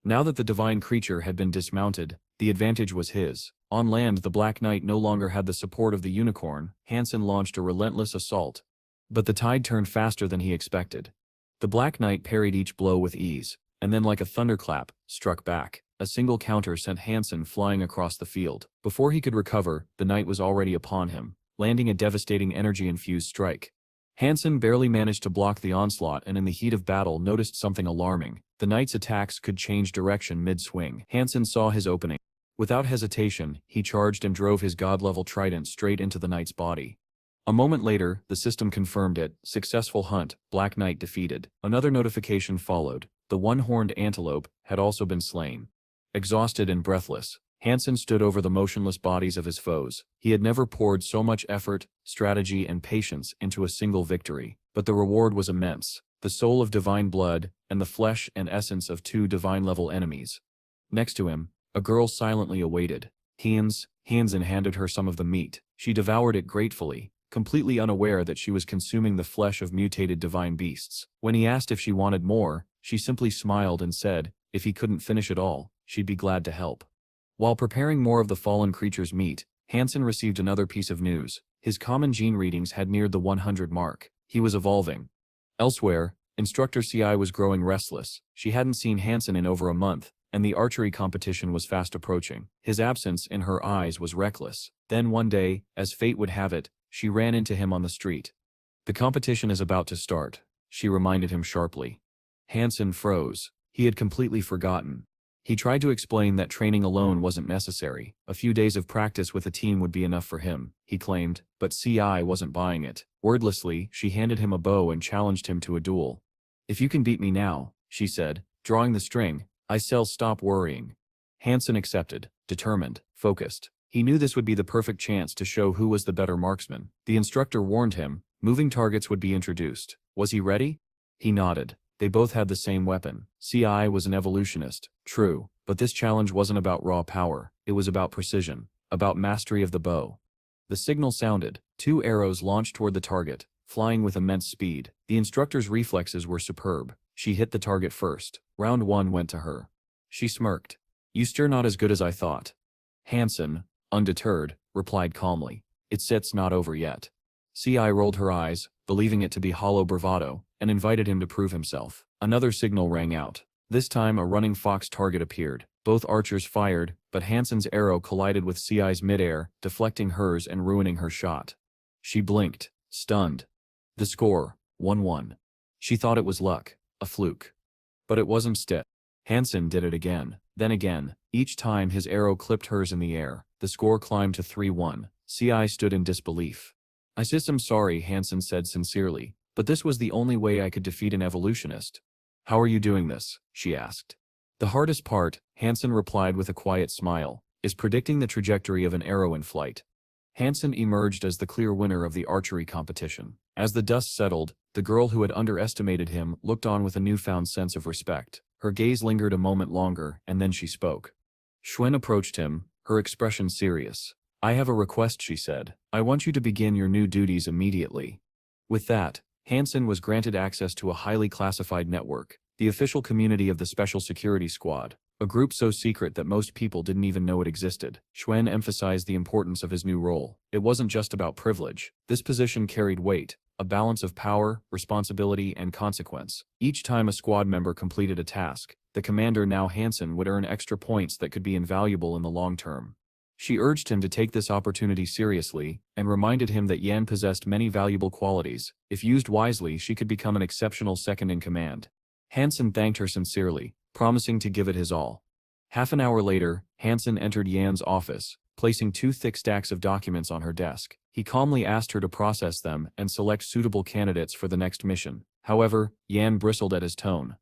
Now that the divine creature had been dismounted, the advantage was his. On land, the Black Knight no longer had the support of the unicorn. Hansen launched a relentless assault. But the tide turned faster than he expected. The Black Knight parried each blow with ease, and then like a thunderclap, struck back. A single counter sent Hansen flying across the field. Before he could recover, the knight was already upon him, landing a devastating energy-infused strike. Hansen barely managed to block the onslaught and in the heat of battle noticed something alarming. The knight's attacks could change direction mid-swing. Hansen saw his opening. Without hesitation, he charged and drove his god-level trident straight into the knight's body. A moment later, the system confirmed it. Successful hunt, Black Knight defeated. Another notification followed. The one-horned antelope had also been slain. Exhausted and breathless, Hansen stood over the motionless bodies of his foes. He had never poured so much effort, strategy, and patience into a single victory. But the reward was immense: the soul of divine blood, and the flesh and essence of two divine-level enemies. Next to him, a girl silently awaited. Hansen handed her some of the meat. She devoured it gratefully, completely unaware that she was consuming the flesh of mutated divine beasts. When he asked if she wanted more, she simply smiled and said, if he couldn't finish it all, she'd be glad to help. While preparing more of the fallen creature's meat, Hansen received another piece of news. His common gene readings had neared the 100 mark. He was evolving. Elsewhere, Instructor CI was growing restless. She hadn't seen Hansen in over a month, and the archery competition was fast approaching. His absence in her eyes was reckless. Then one day, as fate would have it, she ran into him on the street. The competition is about to start, she reminded him sharply. Hansen froze. He had completely forgotten. He tried to explain that training alone wasn't necessary. A few days of practice with a team would be enough for him, he claimed, but CI wasn't buying it. Wordlessly, she handed him a bow and challenged him to a duel. If you can beat me now, she said, drawing the string, I'll stop worrying. Hansen accepted, determined, focused. He knew this would be the perfect chance to show who was the better marksman. The instructor warned him, moving targets would be introduced. Was he ready? He nodded. They both had the same weapon. CI was an evolutionist, true, but this challenge wasn't about raw power. It was about precision, about mastery of the bow. The signal sounded. 2 arrows launched toward the target, flying with immense speed. The instructor's reflexes were superb. She hit the target first. Round 1 went to her. She smirked. You're not as good as I thought. Hansen, undeterred, replied calmly. It's not over yet. CI rolled her eyes, believing it to be hollow bravado, and invited him to prove himself. Another signal rang out. This time a running fox target appeared. Both archers fired, but Hansen's arrow collided with CI's midair, deflecting hers and ruining her shot. She blinked, stunned. The score, 1-1. She thought it was luck, a fluke. But it wasn't. Hansen did it again, then again. Each time his arrow clipped hers in the air. The score climbed to 3-1. CI stood in disbelief. I'm sorry, Hansen said sincerely, but this was the only way I could defeat an evolutionist. How are you doing this? She asked. The hardest part, Hansen replied with a quiet smile, is predicting the trajectory of an arrow in flight. Hansen emerged as the clear winner of the archery competition. As the dust settled, the girl who had underestimated him looked on with a newfound sense of respect. Her gaze lingered a moment longer, and then she spoke. Shuen approached him, her expression serious. "I have a request," she said. "I want you to begin your new duties immediately." With that, Hansen was granted access to a highly classified network, the official community of the Special Security Squad, a group so secret that most people didn't even know it existed. Shuen emphasized the importance of his new role. It wasn't just about privilege. This position carried weight, a balance of power, responsibility, and consequence. Each time a squad member completed a task, the commander, now Hansen, would earn extra points that could be invaluable in the long term. She urged him to take this opportunity seriously, and reminded him that Yan possessed many valuable qualities. If used wisely, she could become an exceptional second-in-command. Hansen thanked her sincerely, promising to give it his all. Half an hour later, Hansen entered Yan's office, placing 2 thick stacks of documents on her desk. He calmly asked her to process them and select suitable candidates for the next mission. However, Yan bristled at his tone.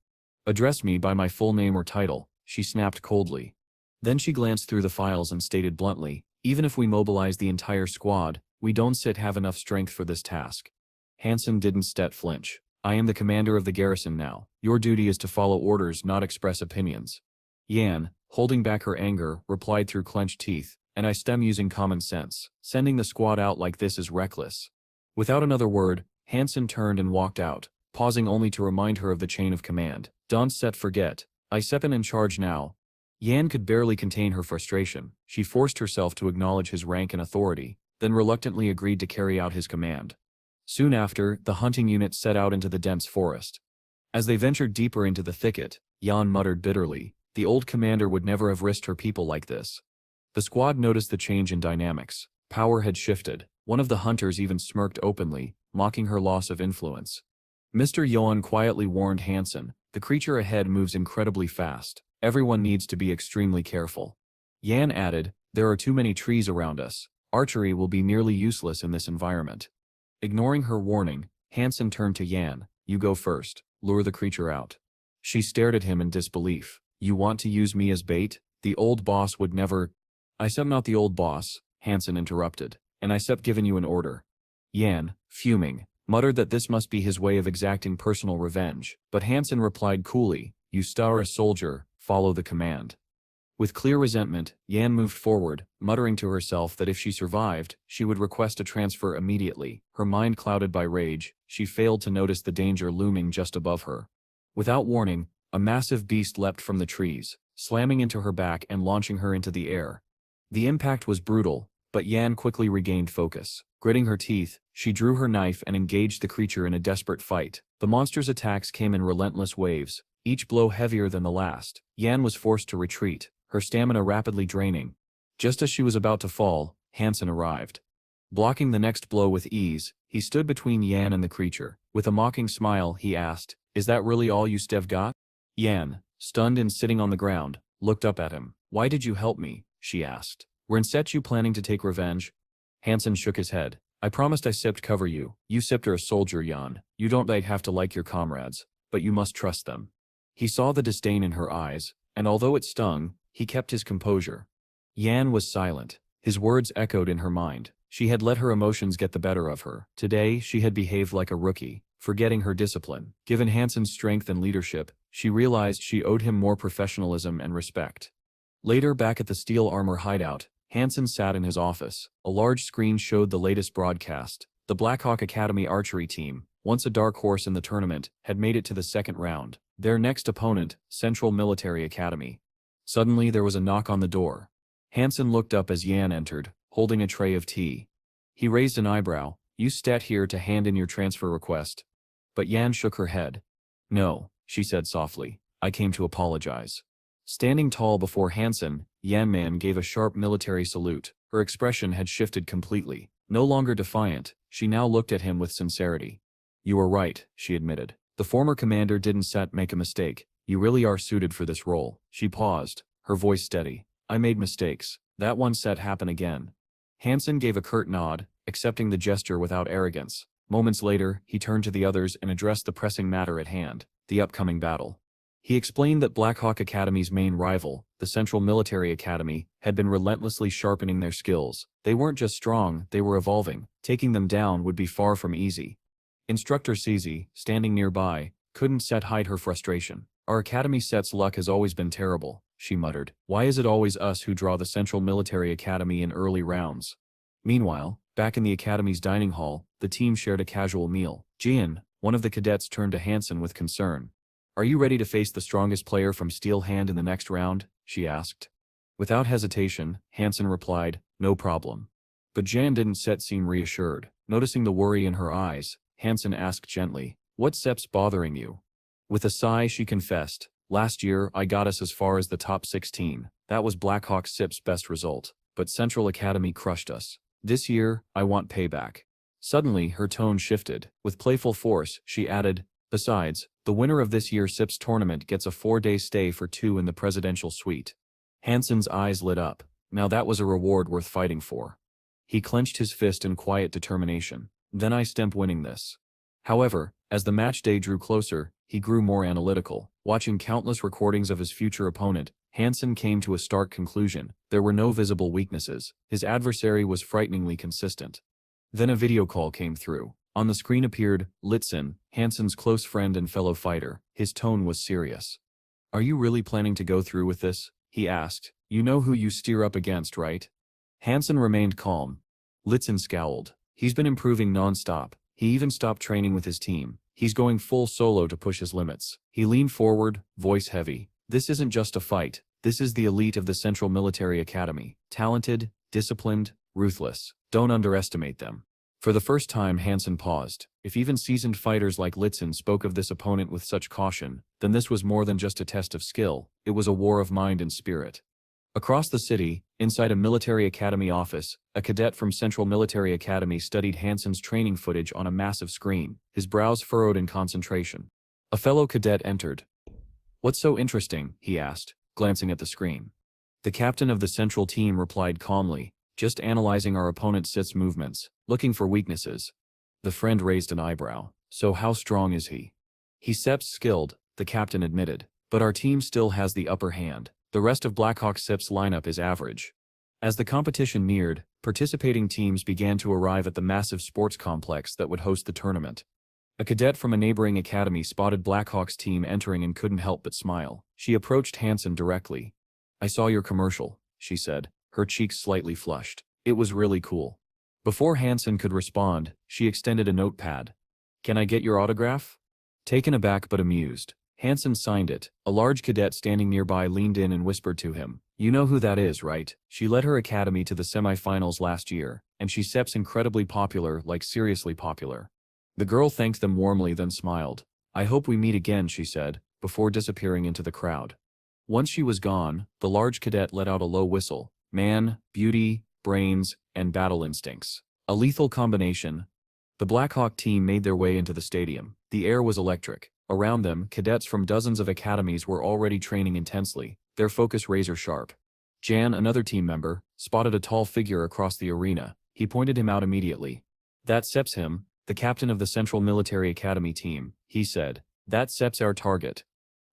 "Address me by my full name or title," she snapped coldly. Then she glanced through the files and stated bluntly, "Even if we mobilize the entire squad, we don't have enough strength for this task." Hansen didn't flinch. "I am the commander of the garrison now. Your duty is to follow orders, not express opinions." Yan, holding back her anger, replied through clenched teeth, "And I stem using common sense. Sending the squad out like this is reckless." Without another word, Hansen turned and walked out, pausing only to remind her of the chain of command. "Don't forget. I steppin in charge now." Yan could barely contain her frustration. She forced herself to acknowledge his rank and authority, then reluctantly agreed to carry out his command. Soon after, the hunting unit set out into the dense forest. As they ventured deeper into the thicket, Yan muttered bitterly, "The old commander would never have risked her people like this." The squad noticed the change in dynamics. Power had shifted. One of the hunters even smirked openly, mocking her loss of influence. Mr. Yuan quietly warned Hansen, "The creature ahead moves incredibly fast. Everyone needs to be extremely careful." Yan added, "There are too many trees around us. Archery will be nearly useless in this environment." Ignoring her warning, Hansen turned to Yan. "You go first. Lure the creature out." She stared at him in disbelief. "You want to use me as bait? The old boss would never—" "I'm not the old boss," Hansen interrupted, "and I've given you an order." Yan, fuming, muttered that this must be his way of exacting personal revenge, but Hansen replied coolly, "You are a soldier, follow the command." With clear resentment, Yan moved forward, muttering to herself that if she survived, she would request a transfer immediately. Her mind clouded by rage, she failed to notice the danger looming just above her. Without warning, a massive beast leapt from the trees, slamming into her back and launching her into the air. The impact was brutal, but Yan quickly regained focus. Gritting her teeth, she drew her knife and engaged the creature in a desperate fight. The monster's attacks came in relentless waves, each blow heavier than the last. Yan was forced to retreat, her stamina rapidly draining. Just as she was about to fall, Hansen arrived. Blocking the next blow with ease, he stood between Yan and the creature. With a mocking smile, he asked, "Is that really all you got?" Yan, stunned and sitting on the ground, looked up at him. "Why did you help me?" she asked. "Weren't you planning to take revenge?" Hansen shook his head. "I promised I cover you. You are a soldier, Yan. You don't have to like your comrades, but you must trust them." He saw the disdain in her eyes, and although it stung, he kept his composure. Yan was silent. His words echoed in her mind. She had let her emotions get the better of her. Today, she had behaved like a rookie, forgetting her discipline. Given Hansen's strength and leadership, she realized she owed him more professionalism and respect. Later, back at the steel armor hideout, Hansen sat in his office. A large screen showed the latest broadcast. The Blackhawk Academy archery team, once a dark horse in the tournament, had made it to the second round. Their next opponent, Central Military Academy. Suddenly there was a knock on the door. Hansen looked up as Yan entered, holding a tray of tea. He raised an eyebrow. "You sat here to hand in your transfer request." But Yan shook her head. "No," she said softly. "I came to apologize." Standing tall before Hansen, Yan Man gave a sharp military salute. Her expression had shifted completely. No longer defiant, she now looked at him with sincerity. "You were right," she admitted. "The former commander didn't make a mistake. You really are suited for this role." She paused, her voice steady. "I made mistakes. That one happen again." Hansen gave a curt nod, accepting the gesture without arrogance. Moments later, he turned to the others and addressed the pressing matter at hand, the upcoming battle. He explained that Black Hawk Academy's main rival, the Central Military Academy, had been relentlessly sharpening their skills. They weren't just strong, they were evolving. Taking them down would be far from easy. Instructor Cizi, standing nearby, couldn't hide her frustration. Our academy set's luck has always been terrible, she muttered. Why is it always us who draw the Central Military Academy in early rounds? Meanwhile, back in the academy's dining hall, the team shared a casual meal. Jian, one of the cadets, turned to Hansen with concern. Are you ready to face the strongest player from Steel Hand in the next round? She asked. Without hesitation, Hansen replied, no problem. But Jian didn't seem reassured. Noticing the worry in her eyes, Hansen asked gently, what step's bothering you? With a sigh she confessed, last year I got us as far as the top 16. That was Blackhawk SIP's best result. But Central Academy crushed us. This year, I want payback. Suddenly, her tone shifted. With playful force, she added, besides, the winner of this year's SIP's tournament gets a 4-day stay for 2 in the presidential suite. Hansen's eyes lit up. Now that was a reward worth fighting for. He clenched his fist in quiet determination. Then I stamp winning this. However, as the match day drew closer, he grew more analytical. Watching countless recordings of his future opponent, Hansen came to a stark conclusion. There were no visible weaknesses. His adversary was frighteningly consistent. Then a video call came through. On the screen appeared Litzen, Hansen's close friend and fellow fighter. His tone was serious. Are you really planning to go through with this? He asked. You know who you steer up against, right? Hansen remained calm. Litzen scowled. He's been improving non-stop. He even stopped training with his team. He's going full solo to push his limits. He leaned forward, voice heavy. This isn't just a fight. This is the elite of the Central Military Academy. Talented, disciplined, ruthless. Don't underestimate them. For the first time, Hansen paused. If even seasoned fighters like Litzen spoke of this opponent with such caution, then this was more than just a test of skill. It was a war of mind and spirit. Across the city, inside a military academy office, a cadet from Central Military Academy studied Hansen's training footage on a massive screen, his brows furrowed in concentration. A fellow cadet entered. What's so interesting? He asked, glancing at the screen. The captain of the central team replied calmly, just analyzing our opponent's sit's movements, looking for weaknesses. The friend raised an eyebrow. So how strong is he? He's skilled, the captain admitted, but our team still has the upper hand. The rest of Blackhawk SIP's lineup is average. As the competition neared, participating teams began to arrive at the massive sports complex that would host the tournament. A cadet from a neighboring academy spotted Blackhawk's team entering and couldn't help but smile. She approached Hansen directly. I saw your commercial, she said, her cheeks slightly flushed. It was really cool. Before Hansen could respond, she extended a notepad. Can I get your autograph? Taken aback but amused, Hansen signed it. A large cadet standing nearby leaned in and whispered to him. You know who that is, right? She led her academy to the semifinals last year, and she's incredibly popular, like seriously popular. The girl thanked them warmly then smiled. I hope we meet again, she said, before disappearing into the crowd. Once she was gone, the large cadet let out a low whistle. Man, beauty, brains, and battle instincts. A lethal combination. The Blackhawk team made their way into the stadium. The air was electric. Around them, cadets from dozens of academies were already training intensely, their focus razor-sharp. Jan, another team member, spotted a tall figure across the arena. He pointed him out immediately. That's him, the captain of the Central Military Academy team, he said. That's our target.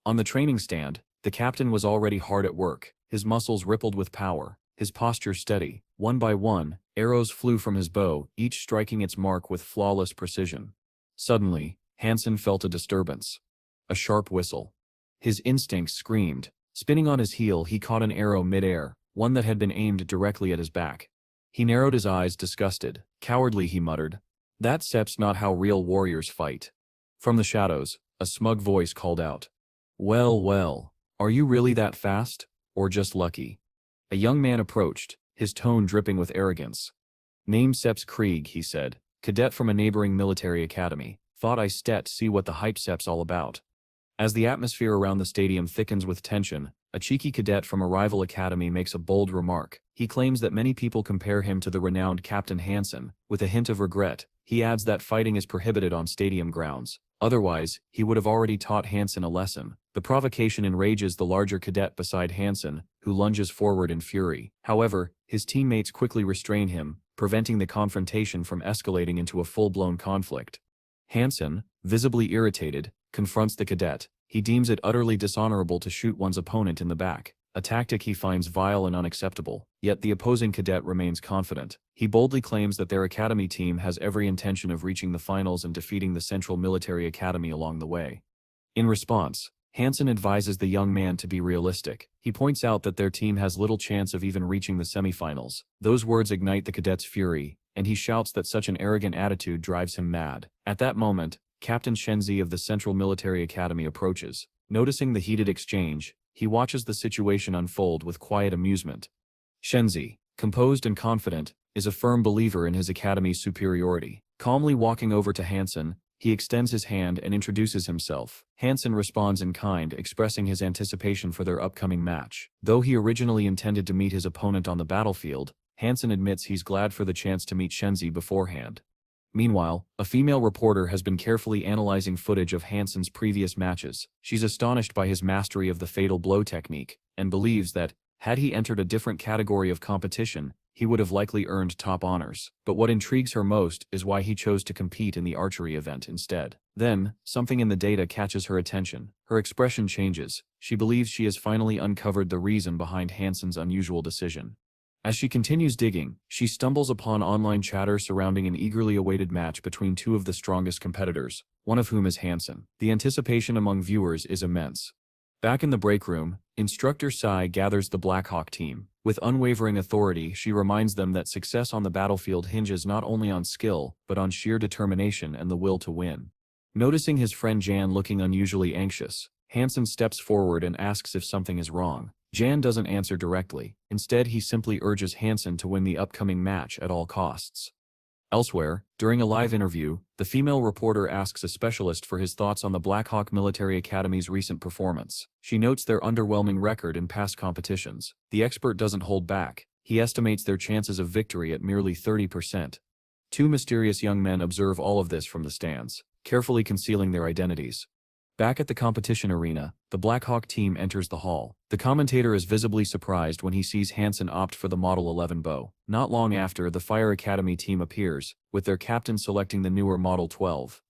On the training stand, the captain was already hard at work, his muscles rippled with power, his posture steady. One by one, arrows flew from his bow, each striking its mark with flawless precision. Suddenly, Hansen felt a disturbance. A sharp whistle. His instincts screamed. Spinning on his heel, he caught an arrow mid-air, one that had been aimed directly at his back. He narrowed his eyes, disgusted. Cowardly, he muttered. That's not how real warriors fight. From the shadows, a smug voice called out. Well, are you really that fast? Or just lucky? A young man approached, his tone dripping with arrogance. Name Krieg, he said, cadet from a neighboring military academy. Thought I see what the hype all about. As the atmosphere around the stadium thickens with tension, a cheeky cadet from a rival academy makes a bold remark. He claims that many people compare him to the renowned Captain Hansen. With a hint of regret, he adds that fighting is prohibited on stadium grounds. Otherwise, he would have already taught Hansen a lesson. The provocation enrages the larger cadet beside Hansen, who lunges forward in fury. However, his teammates quickly restrain him, preventing the confrontation from escalating into a full-blown conflict. Hansen, visibly irritated, confronts the cadet. he deems it utterly dishonorable to shoot one's opponent in the back, a tactic he finds vile and unacceptable. Yet the opposing cadet remains confident. He boldly claims that their academy team has every intention of reaching the finals and defeating the Central Military Academy along the way. In response, Hansen advises the young man to be realistic. He points out that their team has little chance of even reaching the semifinals. Those words ignite the cadet's fury, and he shouts that such an arrogant attitude drives him mad. At that moment, Captain Shenzi of the Central Military Academy approaches. Noticing the heated exchange, he watches the situation unfold with quiet amusement. Shenzi, composed and confident, is a firm believer in his academy's superiority. Calmly walking over to Hansen, he extends his hand and introduces himself. Hansen responds in kind, expressing his anticipation for their upcoming match. Though he originally intended to meet his opponent on the battlefield, Hansen admits he's glad for the chance to meet Shenzi beforehand. Meanwhile, a female reporter has been carefully analyzing footage of Hansen's previous matches. She's astonished by his mastery of the fatal blow technique, and believes that, had he entered a different category of competition, he would have likely earned top honors. But what intrigues her most is why he chose to compete in the archery event instead. Then, something in the data catches her attention. Her expression changes. She believes she has finally uncovered the reason behind Hansen's unusual decision. As she continues digging, she stumbles upon online chatter surrounding an eagerly awaited match between two of the strongest competitors, one of whom is Hansen. The anticipation among viewers is immense. Back in the break room, Instructor Sai gathers the Blackhawk team. With unwavering authority, she reminds them that success on the battlefield hinges not only on skill, but on sheer determination and the will to win. Noticing his friend Jan looking unusually anxious, Hansen steps forward and asks if something is wrong. Jan doesn't answer directly. Instead, he simply urges Hansen to win the upcoming match at all costs. Elsewhere, during a live interview, the female reporter asks a specialist for his thoughts on the Blackhawk Military Academy's recent performance. She notes their underwhelming record in past competitions. The expert doesn't hold back. He estimates their chances of victory at merely 30%. Two mysterious young men observe all of this from the stands, carefully concealing their identities. Back at the competition arena, the Blackhawk team enters the hall. The commentator is visibly surprised when he sees Hansen opt for the Model 11 bow. Not long after, the Fire Academy team appears, with their captain selecting the newer Model 12.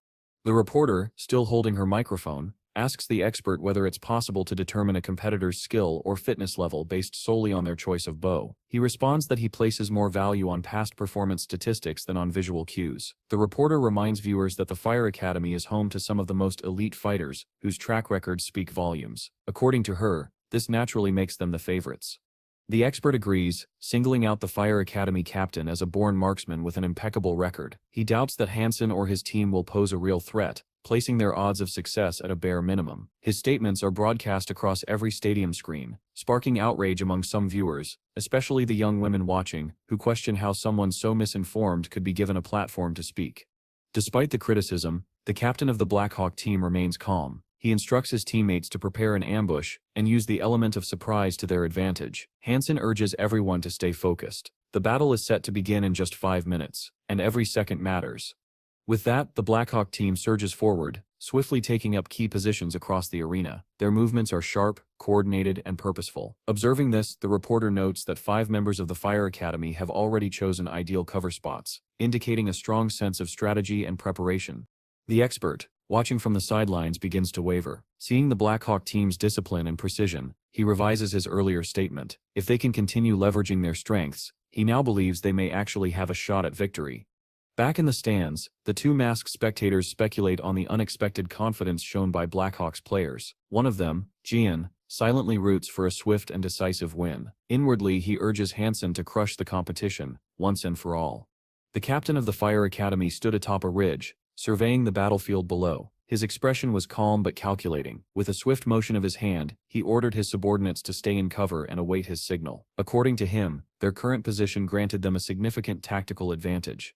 The reporter, still holding her microphone, asks the expert whether it's possible to determine a competitor's skill or fitness level based solely on their choice of bow. He responds that he places more value on past performance statistics than on visual cues. The reporter reminds viewers that the Fire Academy is home to some of the most elite fighters, whose track records speak volumes. According to her, this naturally makes them the favorites. The expert agrees, singling out the Fire Academy captain as a born marksman with an impeccable record. He doubts that Hansen or his team will pose a real threat, placing their odds of success at a bare minimum. His statements are broadcast across every stadium screen, sparking outrage among some viewers, especially the young women watching, who question how someone so misinformed could be given a platform to speak. Despite the criticism, the captain of the Blackhawk team remains calm. He instructs his teammates to prepare an ambush and use the element of surprise to their advantage. Hansen urges everyone to stay focused. The battle is set to begin in just 5 minutes, and every second matters. With that, the Blackhawk team surges forward, swiftly taking up key positions across the arena. Their movements are sharp, coordinated, and purposeful. Observing this, the reporter notes that 5 members of the Fire Academy have already chosen ideal cover spots, indicating a strong sense of strategy and preparation. The expert, watching from the sidelines, begins to waver. Seeing the Blackhawk team's discipline and precision, he revises his earlier statement. If they can continue leveraging their strengths, he now believes they may actually have a shot at victory. Back in the stands, the two masked spectators speculate on the unexpected confidence shown by Blackhawks players. One of them, Jian, silently roots for a swift and decisive win. Inwardly, he urges Hansen to crush the competition, once and for all. The captain of the Fire Academy stood atop a ridge, surveying the battlefield below. His expression was calm but calculating. With a swift motion of his hand, he ordered his subordinates to stay in cover and await his signal. According to him, their current position granted them a significant tactical advantage.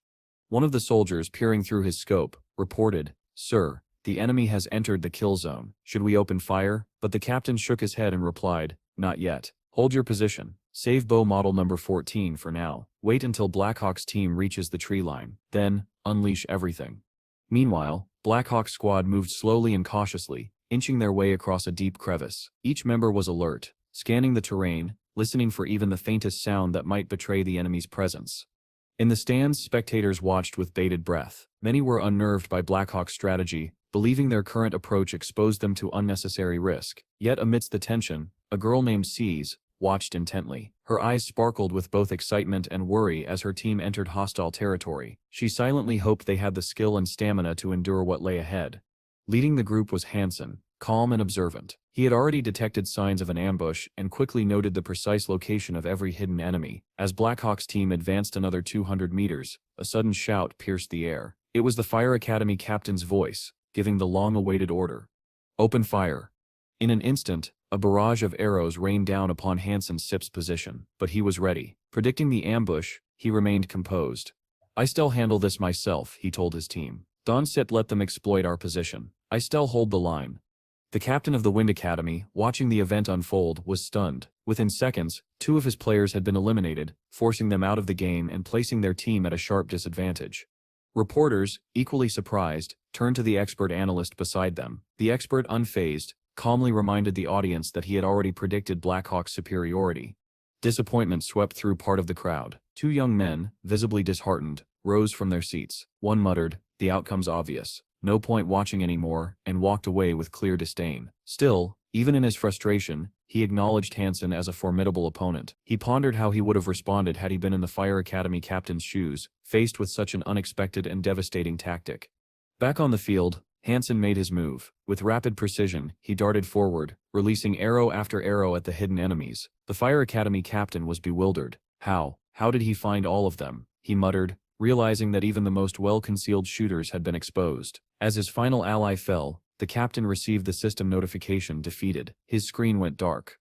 One of the soldiers, peering through his scope, reported, "Sir, the enemy has entered the kill zone. Should we open fire?" But the captain shook his head and replied, "Not yet. Hold your position. Save bow model number 14 for now. Wait until Blackhawk's team reaches the tree line. Then, unleash everything." Meanwhile, Blackhawk's squad moved slowly and cautiously, inching their way across a deep crevice. Each member was alert, scanning the terrain, listening for even the faintest sound that might betray the enemy's presence. In the stands, spectators watched with bated breath. Many were unnerved by Blackhawk's strategy, believing their current approach exposed them to unnecessary risk. Yet amidst the tension, a girl named C's watched intently. Her eyes sparkled with both excitement and worry as her team entered hostile territory. She silently hoped they had the skill and stamina to endure what lay ahead. Leading the group was Hansen, calm and observant. He had already detected signs of an ambush and quickly noted the precise location of every hidden enemy. As Blackhawk's team advanced another 200 meters, a sudden shout pierced the air. It was the Fire Academy captain's voice, giving the long-awaited order. Open fire. In an instant, a barrage of arrows rained down upon Hansen's SIP's position, but he was ready. Predicting the ambush, he remained composed. I still handle this myself, he told his team. Don't sit let them exploit our position. I still hold the line. The captain of the Wind Academy, watching the event unfold, was stunned. Within seconds, 2 of his players had been eliminated, forcing them out of the game and placing their team at a sharp disadvantage. Reporters, equally surprised, turned to the expert analyst beside them. The expert, unfazed, calmly reminded the audience that he had already predicted Blackhawk's superiority. Disappointment swept through part of the crowd. 2 young men, visibly disheartened, rose from their seats. One muttered, "The outcome's obvious. No point watching anymore," and walked away with clear disdain. Still, even in his frustration, he acknowledged Hansen as a formidable opponent. He pondered how he would have responded had he been in the Fire Academy captain's shoes, faced with such an unexpected and devastating tactic. Back on the field, Hansen made his move. With rapid precision, he darted forward, releasing arrow after arrow at the hidden enemies. The Fire Academy captain was bewildered. How did he find all of them? He muttered, realizing that even the most well-concealed shooters had been exposed. As his final ally fell, the captain received the system notification defeated. His screen went dark.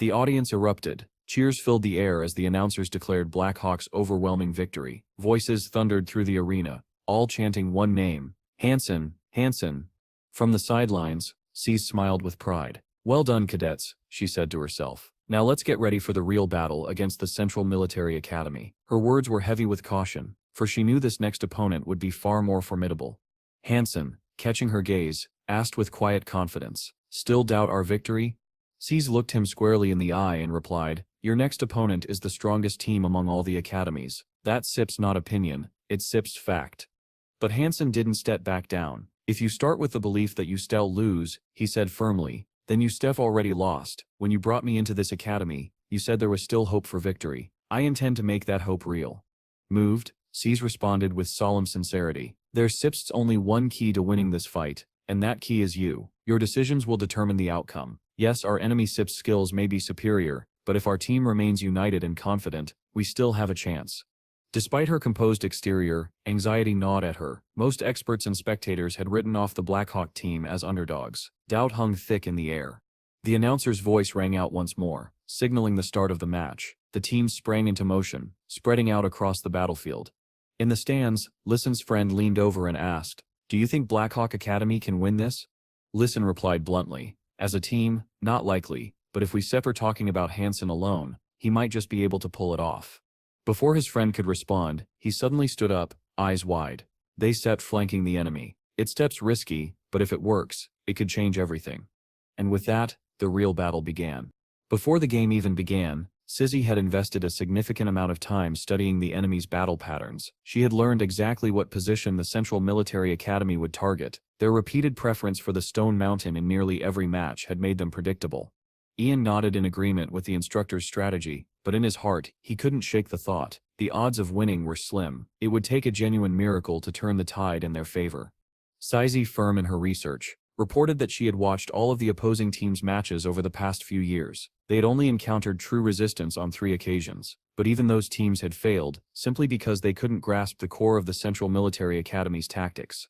The audience erupted. Cheers filled the air as the announcers declared Blackhawk's overwhelming victory. Voices thundered through the arena, all chanting one name, Hansen, Hansen. From the sidelines, C's smiled with pride. "Well done, cadets," she said to herself. "Now let's get ready for the real battle against the Central Military Academy." Her words were heavy with caution, for she knew this next opponent would be far more formidable. Hansen, catching her gaze, asked with quiet confidence, "Still doubt our victory?" C's looked him squarely in the eye and replied, "Your next opponent is the strongest team among all the academies. That's SIP's not opinion, it's SIP's fact." But Hansen didn't step back down. "If you start with the belief that you still lose," he said firmly, "then you Steph already lost. When you brought me into this academy, you said there was still hope for victory. I intend to make that hope real." Moved, C's responded with solemn sincerity. "There's SIP's only one key to winning this fight, and that key is you. Your decisions will determine the outcome. Yes, our enemy SIP's skills may be superior, but if our team remains united and confident, we still have a chance." Despite her composed exterior, anxiety gnawed at her. Most experts and spectators had written off the Blackhawk team as underdogs. Doubt hung thick in the air. The announcer's voice rang out once more, signaling the start of the match. The teams sprang into motion, spreading out across the battlefield. In the stands, Lissen's friend leaned over and asked, "Do you think Blackhawk Academy can win this?" Lissen replied bluntly, "As a team, not likely, but if we separate talking about Hansen alone, he might just be able to pull it off." Before his friend could respond, he suddenly stood up, eyes wide. "They stepped flanking the enemy. It steps risky, but if it works, it could change everything." And with that, the real battle began. Before the game even began, Sizzy had invested a significant amount of time studying the enemy's battle patterns. She had learned exactly what position the Central Military Academy would target. Their repeated preference for the Stone Mountain in nearly every match had made them predictable. Ian nodded in agreement with the instructor's strategy, but in his heart, he couldn't shake the thought. The odds of winning were slim. It would take a genuine miracle to turn the tide in their favor. Sizzy, firm in her research, reported that she had watched all of the opposing team's matches over the past few years. They had only encountered true resistance on 3 occasions, but even those teams had failed, simply because they couldn't grasp the core of the Central Military Academy's tactics.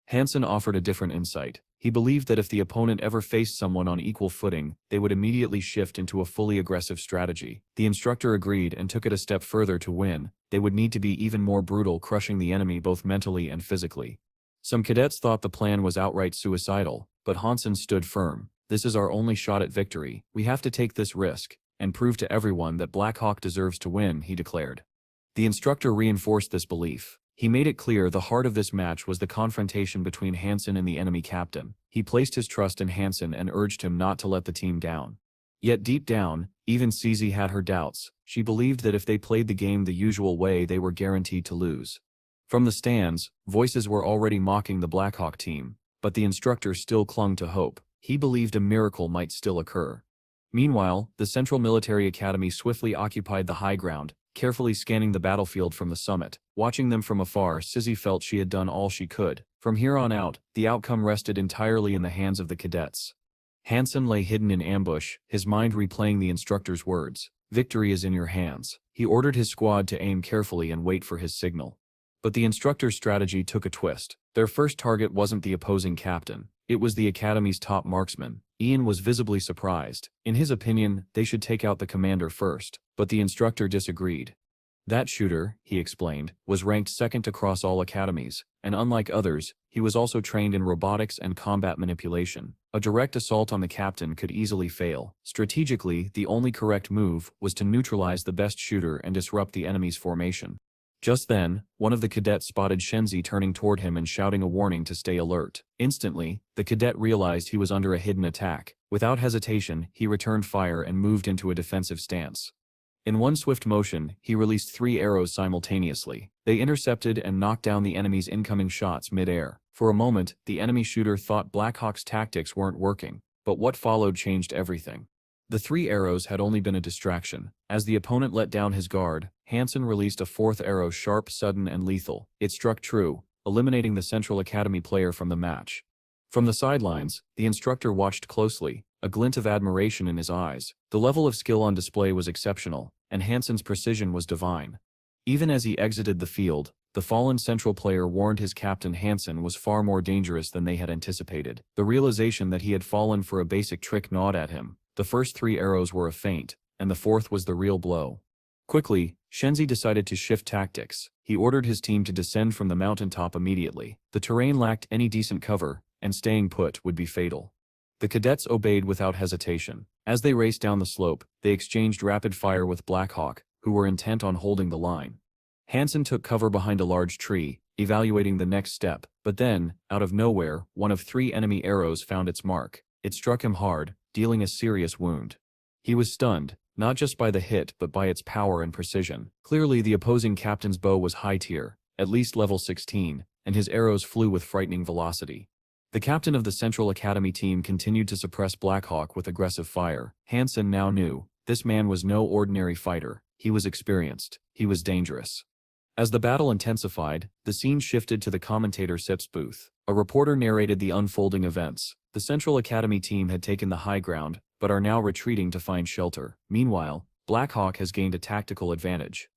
Hansen offered a different insight. He believed that if the opponent ever faced someone on equal footing, they would immediately shift into a fully aggressive strategy. The instructor agreed and took it a step further. To win, they would need to be even more brutal, crushing the enemy both mentally and physically. Some cadets thought the plan was outright suicidal, but Hansen stood firm. "This is our only shot at victory. We have to take this risk, and prove to everyone that Blackhawk deserves to win," he declared. The instructor reinforced this belief. He made it clear the heart of this match was the confrontation between Hansen and the enemy captain. He placed his trust in Hansen and urged him not to let the team down. Yet deep down, even Sizzy had her doubts. She believed that if they played the game the usual way, they were guaranteed to lose. From the stands, voices were already mocking the Blackhawk team. but the instructor still clung to hope. He believed a miracle might still occur. Meanwhile, the Central Military Academy swiftly occupied the high ground, carefully scanning the battlefield from the summit. Watching them from afar, Sizzy felt she had done all she could. From here on out, the outcome rested entirely in the hands of the cadets. Hansen lay hidden in ambush, his mind replaying the instructor's words. "Victory is in your hands." He ordered his squad to aim carefully and wait for his signal. But the instructor's strategy took a twist. Their first target wasn't the opposing captain. It was the academy's top marksman. Ian was visibly surprised. In his opinion, they should take out the commander first, but the instructor disagreed. That shooter, he explained, was ranked second across all academies, and unlike others, he was also trained in robotics and combat manipulation. A direct assault on the captain could easily fail. Strategically, the only correct move was to neutralize the best shooter and disrupt the enemy's formation. Just then, one of the cadets spotted Shenzi turning toward him and shouting a warning to stay alert. Instantly, the cadet realized he was under a hidden attack. Without hesitation, he returned fire and moved into a defensive stance. In one swift motion, he released 3 arrows simultaneously. They intercepted and knocked down the enemy's incoming shots mid-air. For a moment, the enemy shooter thought Blackhawk's tactics weren't working, but what followed changed everything. The 3 arrows had only been a distraction. As the opponent let down his guard, Hansen released a 4th arrow, sharp, sudden, and lethal. It struck true, eliminating the Central Academy player from the match. From the sidelines, the instructor watched closely, a glint of admiration in his eyes. The level of skill on display was exceptional, and Hansen's precision was divine. Even as he exited the field, the fallen Central player warned his captain Hansen was far more dangerous than they had anticipated. The realization that he had fallen for a basic trick gnawed at him. The first 3 arrows were a feint, and the 4th was the real blow. Quickly, Shenzi decided to shift tactics. He ordered his team to descend from the mountaintop immediately. The terrain lacked any decent cover, and staying put would be fatal. The cadets obeyed without hesitation. As they raced down the slope, they exchanged rapid fire with Blackhawk, who were intent on holding the line. Hansen took cover behind a large tree, evaluating the next step, but then, out of nowhere, one of 3 enemy arrows found its mark. It struck him hard, dealing a serious wound. He was stunned, not just by the hit but by its power and precision. Clearly the opposing captain's bow was high tier, at least level 16, and his arrows flew with frightening velocity. The captain of the Central Academy team continued to suppress Blackhawk with aggressive fire. Hansen now knew, this man was no ordinary fighter. He was experienced. He was dangerous. As the battle intensified, the scene shifted to the commentator Sip's booth. A reporter narrated the unfolding events. The Central Academy team had taken the high ground, but are now retreating to find shelter. Meanwhile, Blackhawk has gained a tactical advantage.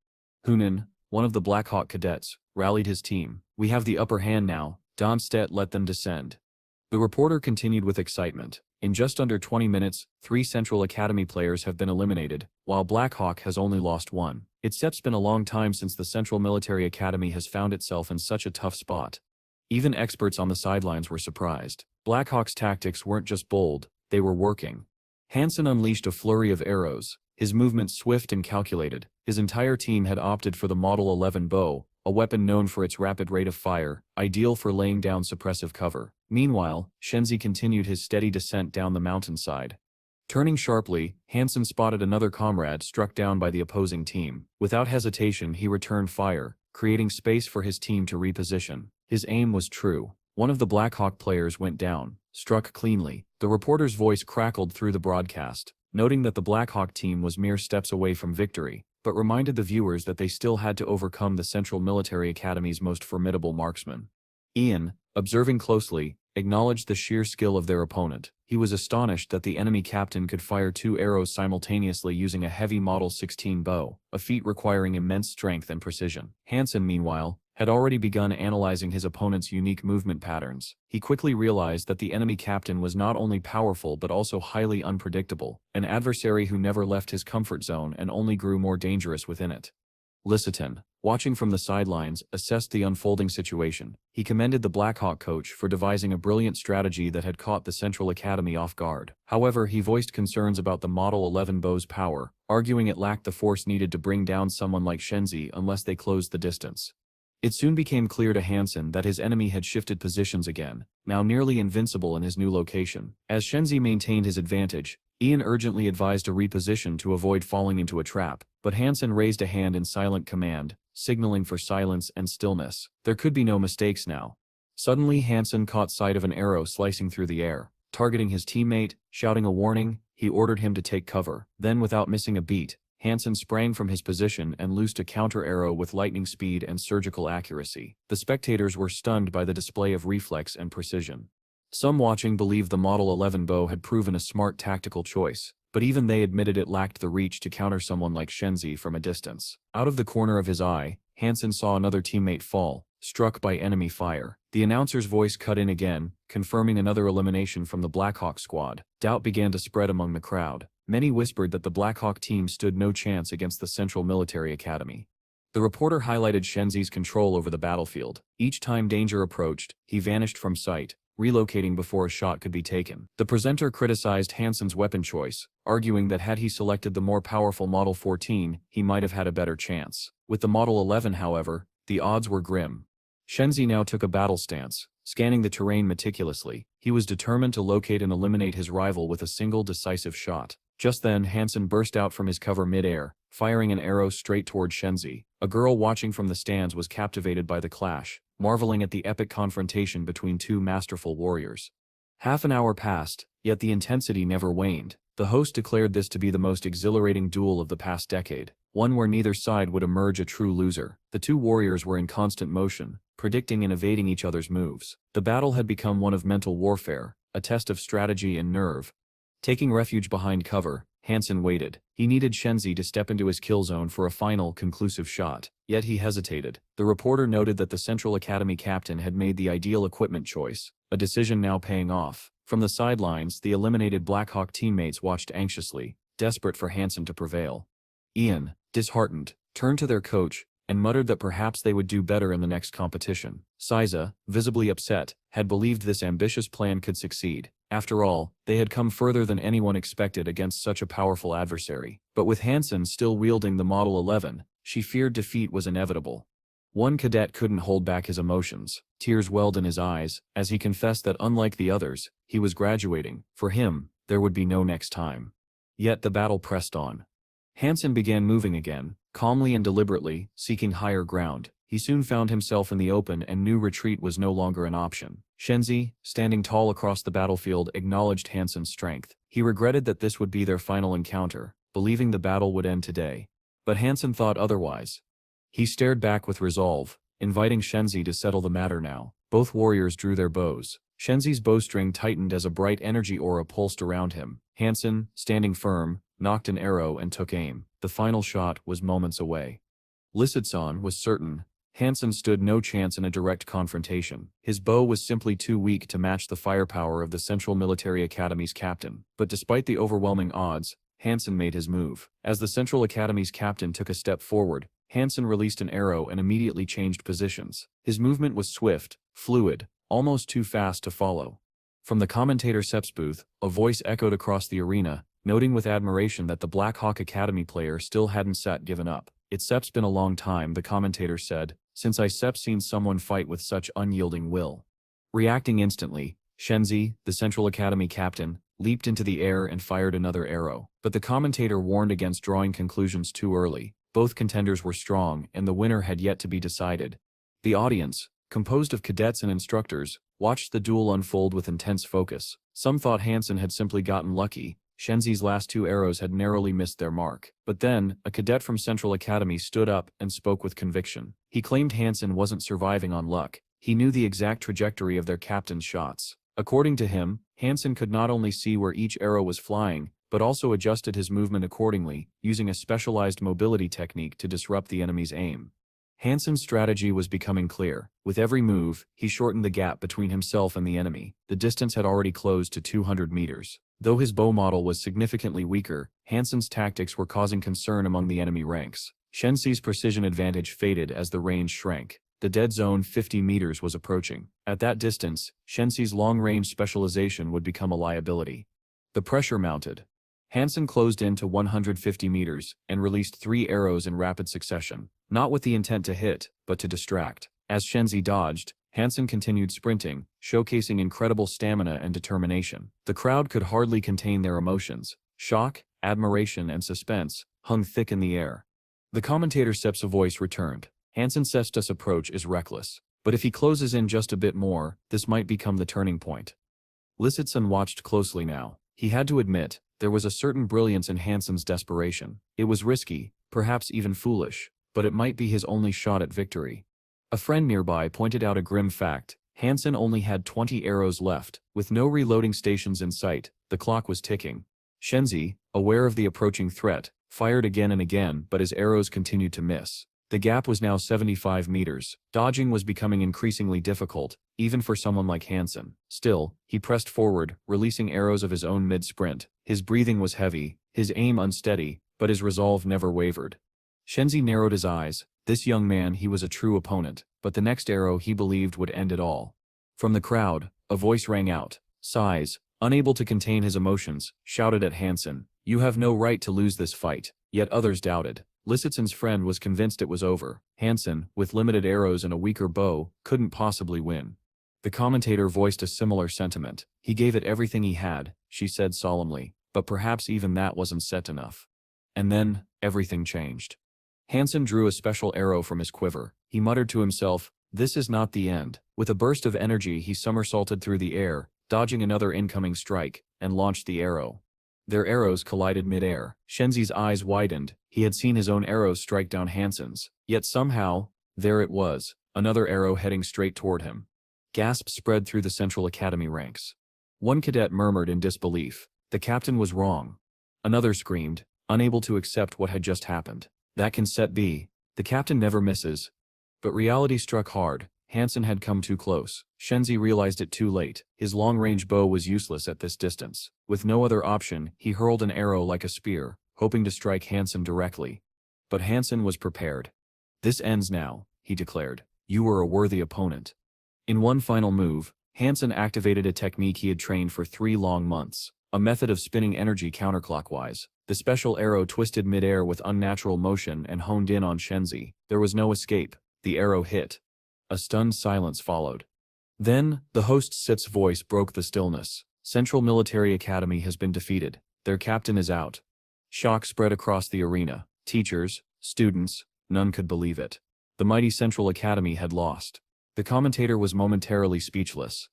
Hunan, one of the Blackhawk cadets, rallied his team. "We have the upper hand now. Donstedt, let them descend." The reporter continued with excitement. In just under 20 minutes, 3 Central Academy players have been eliminated, while Blackhawk has only lost 1. It's been a long time since the Central Military Academy has found itself in such a tough spot. Even experts on the sidelines were surprised. Blackhawk's tactics weren't just bold, they were working. Hansen unleashed a flurry of arrows, his movements swift and calculated. His entire team had opted for the Model 11 bow, a weapon known for its rapid rate of fire, ideal for laying down suppressive cover. Meanwhile, Shenzi continued his steady descent down the mountainside. Turning sharply, Hansen spotted another comrade struck down by the opposing team. Without hesitation, he returned fire, creating space for his team to reposition. His aim was true. One of the Blackhawk players went down, struck cleanly. The reporter's voice crackled through the broadcast, noting that the Blackhawk team was mere steps away from victory, but reminded the viewers that they still had to overcome the Central Military Academy's most formidable marksman. Ian, observing closely, acknowledged the sheer skill of their opponent. He was astonished that the enemy captain could fire 2 arrows simultaneously using a heavy Model 16 bow, a feat requiring immense strength and precision. Hansen, meanwhile, had already begun analyzing his opponent's unique movement patterns. He quickly realized that the enemy captain was not only powerful but also highly unpredictable, an adversary who never left his comfort zone and only grew more dangerous within it. Lissiton, watching from the sidelines, assessed the unfolding situation. He commended the Blackhawk coach for devising a brilliant strategy that had caught the Central Academy off guard. However, he voiced concerns about the Model 11 bow's power, arguing it lacked the force needed to bring down someone like Shenzi unless they closed the distance. It soon became clear to Hansen that his enemy had shifted positions again, now nearly invincible in his new location. As Shenzi maintained his advantage, Ian urgently advised a reposition to avoid falling into a trap, but Hansen raised a hand in silent command, signaling for silence and stillness. There could be no mistakes now. Suddenly Hansen caught sight of an arrow slicing through the air. Targeting his teammate, shouting a warning, he ordered him to take cover. Then without missing a beat, Hansen sprang from his position and loosed a counter arrow with lightning speed and surgical accuracy. The spectators were stunned by the display of reflex and precision. Some watching believed the Model 11 bow had proven a smart tactical choice, but even they admitted it lacked the reach to counter someone like Shenzi from a distance. Out of the corner of his eye, Hansen saw another teammate fall, struck by enemy fire. The announcer's voice cut in again, confirming another elimination from the Blackhawk squad. Doubt began to spread among the crowd. Many whispered that the Blackhawk team stood no chance against the Central Military Academy. The reporter highlighted Shenzi's control over the battlefield. Each time danger approached, he vanished from sight, relocating before a shot could be taken. The presenter criticized Hansen's weapon choice, arguing that had he selected the more powerful Model 14, he might have had a better chance. With the Model 11, however, the odds were grim. Shenzi now took a battle stance, scanning the terrain meticulously. He was determined to locate and eliminate his rival with a single decisive shot. Just then, Hansen burst out from his cover mid-air, firing an arrow straight toward Shenzi. A girl watching from the stands was captivated by the clash, marveling at the epic confrontation between two masterful warriors. Half an hour passed, yet the intensity never waned. The host declared this to be the most exhilarating duel of the past decade, one where neither side would emerge a true loser. The two warriors were in constant motion, predicting and evading each other's moves. The battle had become one of mental warfare, a test of strategy and nerve. Taking refuge behind cover, Hansen waited. He needed Shenzi to step into his kill zone for a final, conclusive shot. Yet he hesitated. The reporter noted that the Central Academy captain had made the ideal equipment choice, a decision now paying off. From the sidelines, the eliminated Blackhawk teammates watched anxiously, desperate for Hansen to prevail. Ian, disheartened, turned to their coach and muttered that perhaps they would do better in the next competition. Siza, visibly upset, had believed this ambitious plan could succeed. After all, they had come further than anyone expected against such a powerful adversary. But with Hansen still wielding the Model 11, she feared defeat was inevitable. One cadet couldn't hold back his emotions. Tears welled in his eyes, as he confessed that unlike the others, he was graduating. For him, there would be no next time. Yet the battle pressed on. Hansen began moving again, calmly and deliberately, seeking higher ground. He soon found himself in the open and knew retreat was no longer an option. Shenzi, standing tall across the battlefield, acknowledged Hansen's strength. He regretted that this would be their final encounter, believing the battle would end today. But Hansen thought otherwise. He stared back with resolve, inviting Shenzi to settle the matter now. Both warriors drew their bows. Shenzi's bowstring tightened as a bright energy aura pulsed around him. Hansen, standing firm, nocked an arrow and took aim. The final shot was moments away. Lisitsan was certain. Hansen stood no chance in a direct confrontation. His bow was simply too weak to match the firepower of the Central Military Academy's captain. But despite the overwhelming odds, Hansen made his move. As the Central Academy's captain took a step forward, Hansen released an arrow and immediately changed positions. His movement was swift, fluid, almost too fast to follow. From the commentator Sep's booth, a voice echoed across the arena, noting with admiration that the Black Hawk Academy player still hadn't given up. "It's Sep's been a long time," the commentator said, "since I've seen someone fight with such unyielding will." Reacting instantly, Shenzi, the Central Academy captain, leaped into the air and fired another arrow. But the commentator warned against drawing conclusions too early. Both contenders were strong, and the winner had yet to be decided. The audience, composed of cadets and instructors, watched the duel unfold with intense focus. Some thought Hansen had simply gotten lucky. Shenzi's last two arrows had narrowly missed their mark. But then, a cadet from Central Academy stood up and spoke with conviction. He claimed Hansen wasn't surviving on luck. He knew the exact trajectory of their captain's shots. According to him, Hansen could not only see where each arrow was flying, but also adjusted his movement accordingly, using a specialized mobility technique to disrupt the enemy's aim. Hansen's strategy was becoming clear. With every move, he shortened the gap between himself and the enemy. The distance had already closed to 200 meters. Though his bow model was significantly weaker, Hansen's tactics were causing concern among the enemy ranks. Shenzi's precision advantage faded as the range shrank. The dead zone 50 meters was approaching. At that distance, Shenzi's long-range specialization would become a liability. The pressure mounted. Hansen closed in to 150 meters and released 3 arrows in rapid succession, not with the intent to hit, but to distract. As Shenzi dodged, Hansen continued sprinting, showcasing incredible stamina and determination. The crowd could hardly contain their emotions. Shock, admiration, and suspense hung thick in the air. The commentator Sep's voice returned. "Hansen Sesta's approach is reckless. But if he closes in just a bit more, this might become the turning point. Lisitson watched closely now. He had to admit, there was a certain brilliance in Hansen's desperation. It was risky, perhaps even foolish, but it might be his only shot at victory. A friend nearby pointed out a grim fact. Hansen only had 20 arrows left, with no reloading stations in sight. The clock was ticking. Shenzi, aware of the approaching threat, fired again and again, but his arrows continued to miss. The gap was now 75 meters. Dodging was becoming increasingly difficult, even for someone like Hansen. Still, he pressed forward, releasing arrows of his own mid-sprint. His breathing was heavy, his aim unsteady, but his resolve never wavered. Shenzi narrowed his eyes. This young man, he was a true opponent, but the next arrow he believed would end it all. From the crowd, a voice rang out. Sais, unable to contain his emotions, shouted at Hansen, "You have no right to lose this fight." Yet others doubted. Lisitson's friend was convinced it was over. Hansen, with limited arrows and a weaker bow, couldn't possibly win. The commentator voiced a similar sentiment. He gave it everything he had, she said solemnly, but perhaps even that wasn't set enough. And then, everything changed. Hansen drew a special arrow from his quiver. He muttered to himself, "This is not the end." With a burst of energy he somersaulted through the air, dodging another incoming strike, and launched the arrow. Their arrows collided mid-air. Shenzi's eyes widened. He had seen his own arrows strike down Hansen's. Yet somehow, there it was, another arrow heading straight toward him. Gasps spread through the Central Academy ranks. One cadet murmured in disbelief. The captain was wrong. Another screamed, unable to accept what had just happened. That can set be. The captain never misses. But reality struck hard. Hansen had come too close. Shenzi realized it too late. His long-range bow was useless at this distance. With no other option, he hurled an arrow like a spear, hoping to strike Hansen directly. But Hansen was prepared. "This ends now," he declared. "You were a worthy opponent." In one final move, Hansen activated a technique he had trained for 3 long months, a method of spinning energy counterclockwise. The special arrow twisted mid-air with unnatural motion and honed in on Shenzi. There was no escape. The arrow hit. A stunned silence followed. Then, the host Sit's voice broke the stillness. "Central Military Academy has been defeated. Their captain is out." Shock spread across the arena. Teachers, students, none could believe it. The mighty Central Academy had lost. The commentator was momentarily speechless.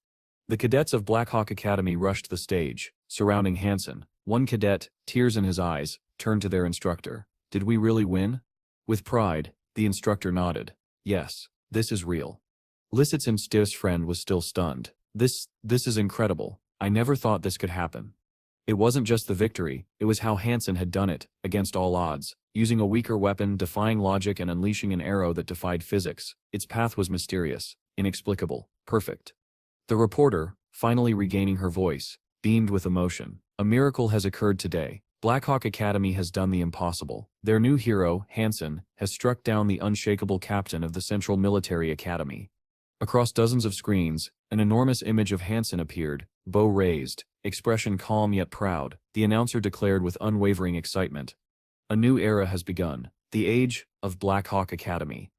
The cadets of Blackhawk Academy rushed the stage, surrounding Hansen. One cadet, tears in his eyes, turned to their instructor. "Did we really win?" With pride, the instructor nodded. "Yes, this is real." Lisitson's stiff friend was still stunned. This is incredible. I never thought this could happen." It wasn't just the victory, it was how Hansen had done it, against all odds, using a weaker weapon, defying logic and unleashing an arrow that defied physics. Its path was mysterious, inexplicable, perfect. The reporter, finally regaining her voice, beamed with emotion. "A miracle has occurred today. Blackhawk Academy has done the impossible. Their new hero, Hansen, has struck down the unshakable captain of the Central Military Academy." Across dozens of screens, an enormous image of Hansen appeared, bow raised, expression calm yet proud. The announcer declared with unwavering excitement, "A new era has begun, the age of Blackhawk Academy."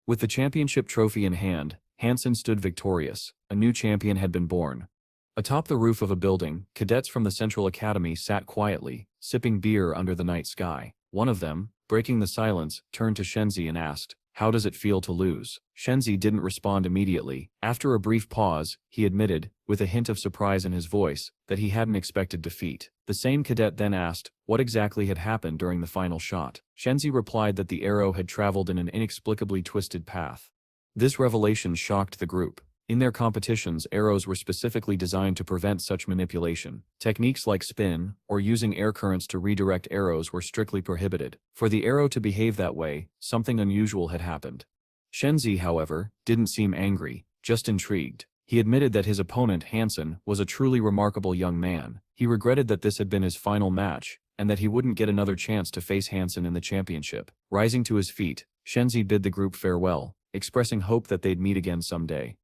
With the championship trophy in hand, Hansen stood victorious. A new champion had been born. Atop the roof of a building, cadets from the Central Academy sat quietly, sipping beer under the night sky. One of them, breaking the silence, turned to Shenzi and asked, "How does it feel to lose?" Shenzi didn't respond immediately. After a brief pause, he admitted, with a hint of surprise in his voice, that he hadn't expected defeat. The same cadet then asked what exactly had happened during the final shot. Shenzi replied that the arrow had traveled in an inexplicably twisted path. This revelation shocked the group. In their competitions, arrows were specifically designed to prevent such manipulation. Techniques like spin, or using air currents to redirect arrows were strictly prohibited. For the arrow to behave that way, something unusual had happened. Shenzi, however, didn't seem angry, just intrigued. He admitted that his opponent, Hansen, was a truly remarkable young man. He regretted that this had been his final match, and that he wouldn't get another chance to face Hansen in the championship. Rising to his feet, Shenzi bid the group farewell, expressing hope that they'd meet again someday.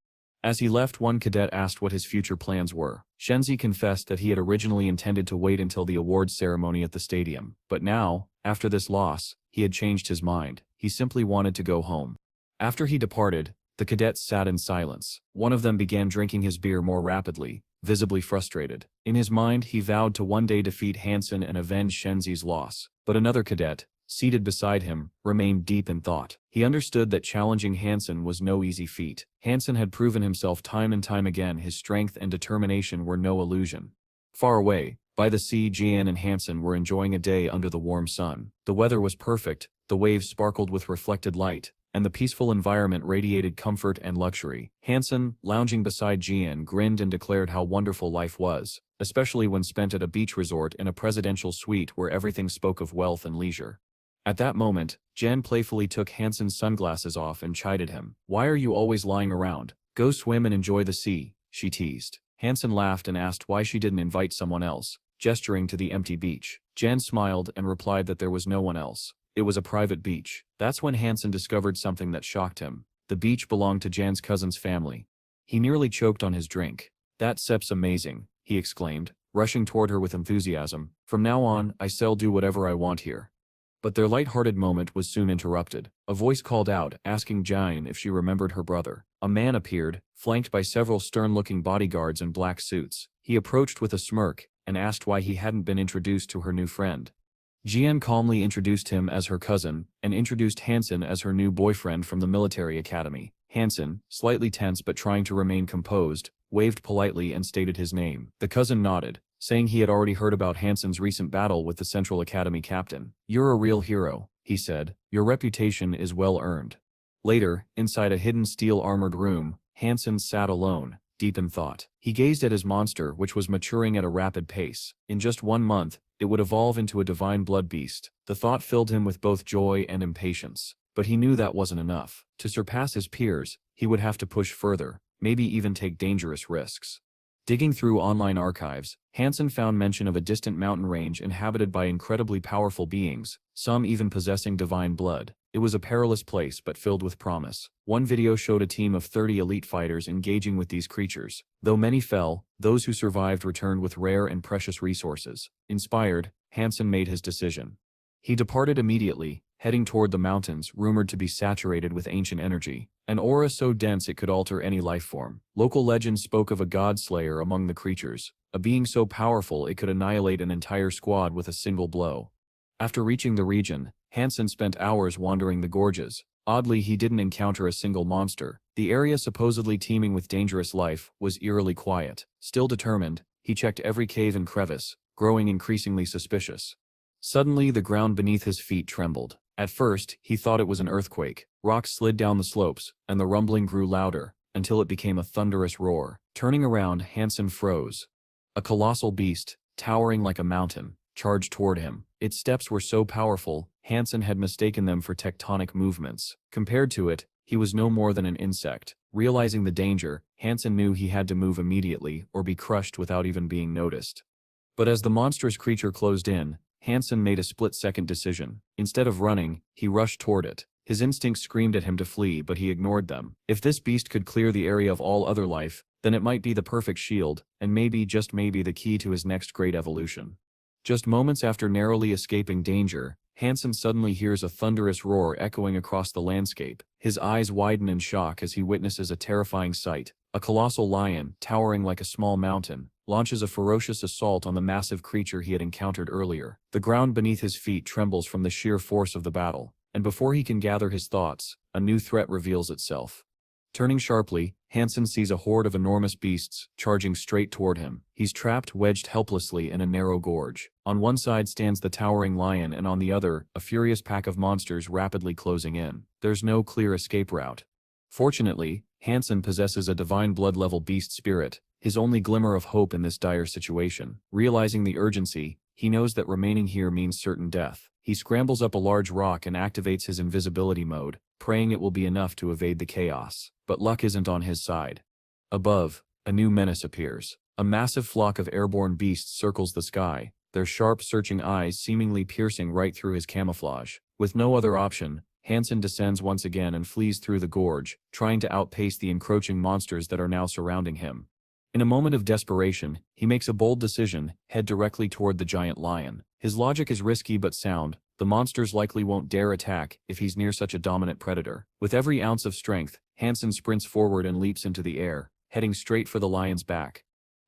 As he left, one cadet asked what his future plans were. Shenzi confessed that he had originally intended to wait until the awards ceremony at the stadium, but now, after this loss, he had changed his mind. He simply wanted to go home. After he departed, the cadets sat in silence. One of them began drinking his beer more rapidly, visibly frustrated. In his mind, he vowed to one day defeat Hansen and avenge Shenzi's loss. But another cadet, seated beside him, remained deep in thought. He understood that challenging Hansen was no easy feat. Hansen had proven himself time and time again. His strength and determination were no illusion. Far away, by the sea, Jian and Hansen were enjoying a day under the warm sun. The weather was perfect, the waves sparkled with reflected light, and the peaceful environment radiated comfort and luxury. Hansen, lounging beside Jian, grinned and declared how wonderful life was, especially when spent at a beach resort in a presidential suite where everything spoke of wealth and leisure. At that moment, Jen playfully took Hansen's sunglasses off and chided him. "Why are you always lying around? Go swim and enjoy the sea," she teased. Hansen laughed and asked why she didn't invite someone else, gesturing to the empty beach. Jen smiled and replied that there was no one else. It was a private beach. That's when Hansen discovered something that shocked him. The beach belonged to Jan's cousin's family. He nearly choked on his drink. "That sep's amazing," he exclaimed, rushing toward her with enthusiasm. "From now on, I shall do whatever I want here." But their light-hearted moment was soon interrupted. A voice called out, asking Jane if she remembered her brother. A man appeared, flanked by several stern-looking bodyguards in black suits. He approached with a smirk and asked why he hadn't been introduced to her new friend. Jian calmly introduced him as her cousin and introduced Hansen as her new boyfriend from the military academy. Hansen, slightly tense but trying to remain composed, waved politely and stated his name. The cousin nodded, saying he had already heard about Hansen's recent battle with the Central Academy captain. "You're a real hero," he said. "Your reputation is well earned." Later, inside a hidden steel-armored room, Hansen sat alone, deep in thought. He gazed at his monster, which was maturing at a rapid pace. In just 1 month, it would evolve into a divine blood beast. The thought filled him with both joy and impatience. But he knew that wasn't enough. To surpass his peers, he would have to push further, maybe even take dangerous risks. Digging through online archives, Hansen found mention of a distant mountain range inhabited by incredibly powerful beings, some even possessing divine blood. It was a perilous place but filled with promise. One video showed a team of 30 elite fighters engaging with these creatures. Though many fell, those who survived returned with rare and precious resources. Inspired, Hansen made his decision. He departed immediately, heading toward the mountains rumored to be saturated with ancient energy, an aura so dense it could alter any life form. Local legends spoke of a god slayer among the creatures, a being so powerful it could annihilate an entire squad with a single blow. After reaching the region, Hansen spent hours wandering the gorges. Oddly, he didn't encounter a single monster. The area, supposedly teeming with dangerous life, was eerily quiet. Still determined, he checked every cave and crevice, growing increasingly suspicious. Suddenly, the ground beneath his feet trembled. At first, he thought it was an earthquake. Rocks slid down the slopes, and the rumbling grew louder, until it became a thunderous roar. Turning around, Hansen froze. A colossal beast, towering like a mountain, charged toward him. Its steps were so powerful, Hansen had mistaken them for tectonic movements. Compared to it, he was no more than an insect. Realizing the danger, Hansen knew he had to move immediately or be crushed without even being noticed. But as the monstrous creature closed in, Hansen made a split-second decision. Instead of running, he rushed toward it. His instincts screamed at him to flee, but he ignored them. If this beast could clear the area of all other life, then it might be the perfect shield, and maybe, just maybe, the key to his next great evolution. Just moments after narrowly escaping danger, Hansen suddenly hears a thunderous roar echoing across the landscape. His eyes widen in shock as he witnesses a terrifying sight. A colossal lion, towering like a small mountain, launches a ferocious assault on the massive creature he had encountered earlier. The ground beneath his feet trembles from the sheer force of the battle, and before he can gather his thoughts, a new threat reveals itself. Turning sharply, Hansen sees a horde of enormous beasts charging straight toward him. He's trapped, wedged helplessly in a narrow gorge. On one side stands the towering lion, and on the other, a furious pack of monsters rapidly closing in. There's no clear escape route. Fortunately, Hansen possesses a divine blood-level beast spirit, his only glimmer of hope in this dire situation. Realizing the urgency, he knows that remaining here means certain death. He scrambles up a large rock and activates his invisibility mode, praying it will be enough to evade the chaos. But luck isn't on his side. Above, a new menace appears. A massive flock of airborne beasts circles the sky, their sharp, searching eyes seemingly piercing right through his camouflage. With no other option, Hansen descends once again and flees through the gorge, trying to outpace the encroaching monsters that are now surrounding him. In a moment of desperation, he makes a bold decision, head directly toward the giant lion. His logic is risky but sound. The monsters likely won't dare attack if he's near such a dominant predator. With every ounce of strength, Hansen sprints forward and leaps into the air, heading straight for the lion's back.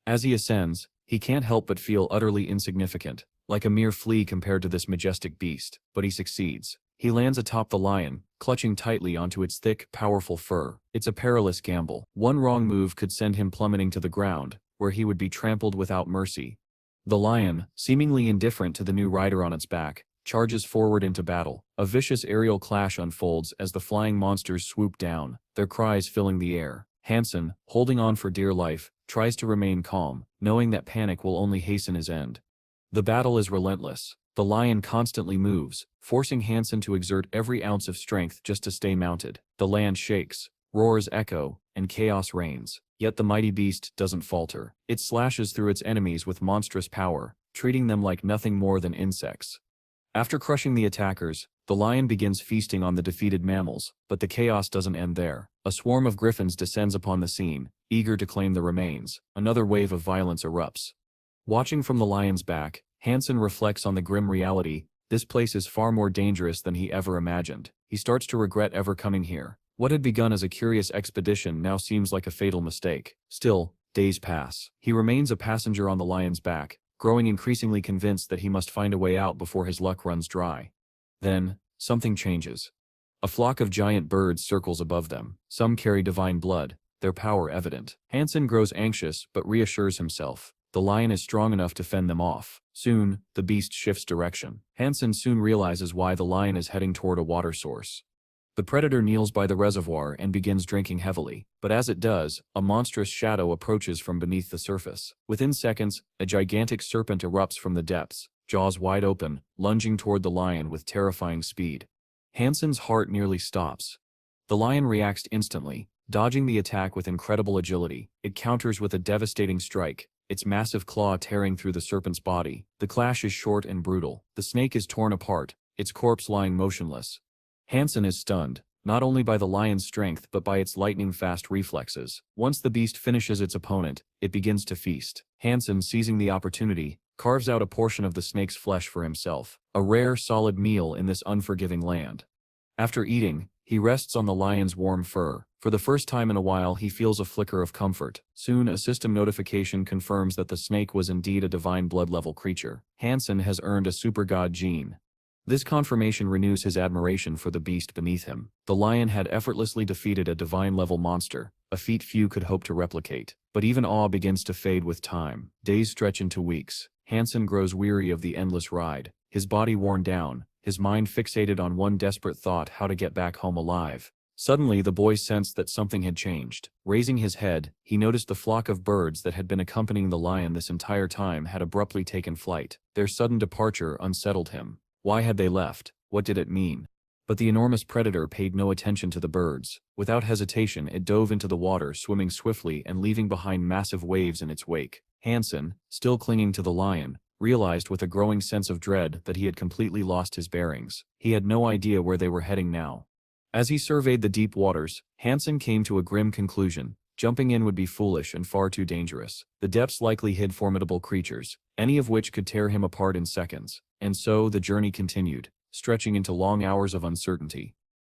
As he ascends, he can't help but feel utterly insignificant, like a mere flea compared to this majestic beast, but he succeeds. He lands atop the lion, clutching tightly onto its thick, powerful fur. It's a perilous gamble. One wrong move could send him plummeting to the ground, where he would be trampled without mercy. The lion, seemingly indifferent to the new rider on its back, charges forward into battle. A vicious aerial clash unfolds as the flying monsters swoop down, their cries filling the air. Hansen, holding on for dear life, tries to remain calm, knowing that panic will only hasten his end. The battle is relentless. The lion constantly moves, forcing Hansen to exert every ounce of strength just to stay mounted. The land shakes, roars echo, and chaos reigns. Yet the mighty beast doesn't falter. It slashes through its enemies with monstrous power, treating them like nothing more than insects. After crushing the attackers, the lion begins feasting on the defeated mammals, but the chaos doesn't end there. A swarm of griffins descends upon the scene, eager to claim the remains. Another wave of violence erupts. Watching from the lion's back, Hansen reflects on the grim reality. This place is far more dangerous than he ever imagined. He starts to regret ever coming here. What had begun as a curious expedition now seems like a fatal mistake. Still, days pass. He remains a passenger on the lion's back, growing increasingly convinced that he must find a way out before his luck runs dry. Then, something changes. A flock of giant birds circles above them. Some carry divine blood, their power evident. Hansen grows anxious but reassures himself. The lion is strong enough to fend them off. Soon, the beast shifts direction. Hansen soon realizes why the lion is heading toward a water source. The predator kneels by the reservoir and begins drinking heavily, but as it does, a monstrous shadow approaches from beneath the surface. Within seconds, a gigantic serpent erupts from the depths, jaws wide open, lunging toward the lion with terrifying speed. Hansen's heart nearly stops. The lion reacts instantly, dodging the attack with incredible agility. It counters with a devastating strike, its massive claw tearing through the serpent's body. The clash is short and brutal. The snake is torn apart, its corpse lying motionless. Hansen is stunned, not only by the lion's strength but by its lightning-fast reflexes. Once the beast finishes its opponent, it begins to feast. Hansen, seizing the opportunity, carves out a portion of the snake's flesh for himself, a rare, solid meal in this unforgiving land. After eating, he rests on the lion's warm fur. For the first time in a while he feels a flicker of comfort. Soon a system notification confirms that the snake was indeed a divine blood-level creature. Hansen has earned a super god gene. This confirmation renews his admiration for the beast beneath him. The lion had effortlessly defeated a divine-level monster, a feat few could hope to replicate. But even awe begins to fade with time. Days stretch into weeks. Hansen grows weary of the endless ride, his body worn down, his mind fixated on one desperate thought: how to get back home alive. Suddenly the boy sensed that something had changed. Raising his head, he noticed the flock of birds that had been accompanying the lion this entire time had abruptly taken flight. Their sudden departure unsettled him. Why had they left? What did it mean? But the enormous predator paid no attention to the birds. Without hesitation, it dove into the water, swimming swiftly and leaving behind massive waves in its wake. Hansen, still clinging to the lion, realized with a growing sense of dread that he had completely lost his bearings. He had no idea where they were heading now. As he surveyed the deep waters, Hansen came to a grim conclusion. Jumping in would be foolish and far too dangerous. The depths likely hid formidable creatures, any of which could tear him apart in seconds. And so the journey continued, stretching into long hours of uncertainty.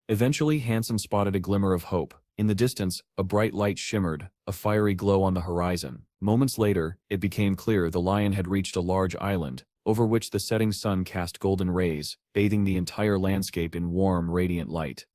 Eventually Hansen spotted a glimmer of hope. In the distance, a bright light shimmered, a fiery glow on the horizon. Moments later, it became clear the lion had reached a large island, over which the setting sun cast golden rays, bathing the entire landscape in warm, radiant light.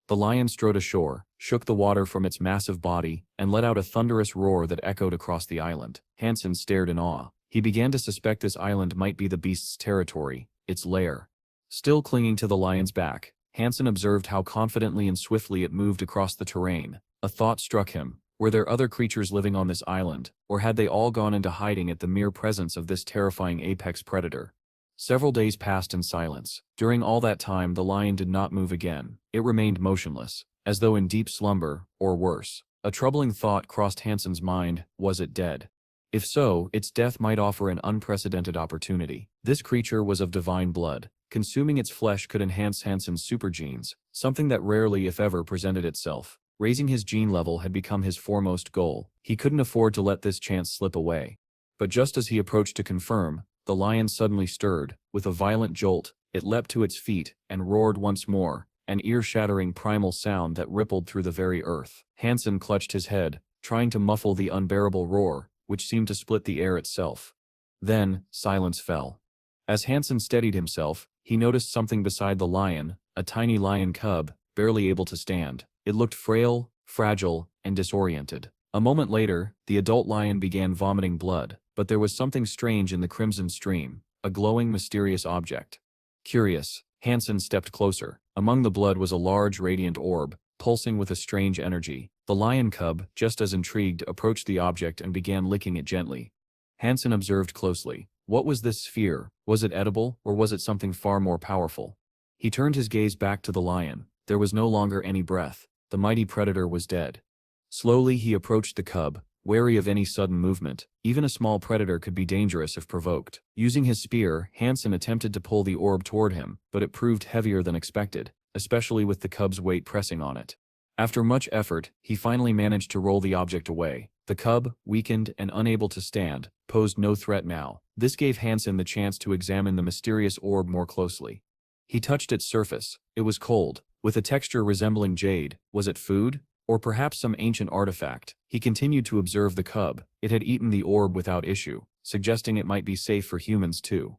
The lion strode ashore, shook the water from its massive body, and let out a thunderous roar that echoed across the island. Hansen stared in awe. He began to suspect this island might be the beast's territory, its lair. Still clinging to the lion's back, Hansen observed how confidently and swiftly it moved across the terrain. A thought struck him. Were there other creatures living on this island, or had they all gone into hiding at the mere presence of this terrifying apex predator? Several days passed in silence. During all that time the lion did not move again. It remained motionless, as though in deep slumber, or worse. A troubling thought crossed Hansen's mind: was it dead? If so, its death might offer an unprecedented opportunity. This creature was of divine blood. Consuming its flesh could enhance Hansen's supergenes, something that rarely if ever presented itself. Raising his gene level had become his foremost goal. He couldn't afford to let this chance slip away. But just as he approached to confirm, the lion suddenly stirred. With a violent jolt, it leapt to its feet and roared once more, an ear-shattering primal sound that rippled through the very earth. Hansen clutched his head, trying to muffle the unbearable roar, which seemed to split the air itself. Then, silence fell. As Hansen steadied himself, he noticed something beside the lion, a tiny lion cub, barely able to stand. It looked frail, fragile, and disoriented. A moment later, the adult lion began vomiting blood, but there was something strange in the crimson stream, a glowing mysterious object. Curious, Hansen stepped closer. Among the blood was a large radiant orb, pulsing with a strange energy. The lion cub, just as intrigued, approached the object and began licking it gently. Hansen observed closely. What was this sphere? Was it edible, or was it something far more powerful? He turned his gaze back to the lion. There was no longer any breath. The mighty predator was dead. Slowly he approached the cub, wary of any sudden movement. Even a small predator could be dangerous if provoked. Using his spear, Hansen attempted to pull the orb toward him, but it proved heavier than expected, especially with the cub's weight pressing on it. After much effort, he finally managed to roll the object away. The cub, weakened and unable to stand, posed no threat now. This gave Hansen the chance to examine the mysterious orb more closely. He touched its surface. It was cold, with a texture resembling jade. Was it food? Or perhaps some ancient artifact? He continued to observe the cub. It had eaten the orb without issue, suggesting it might be safe for humans too.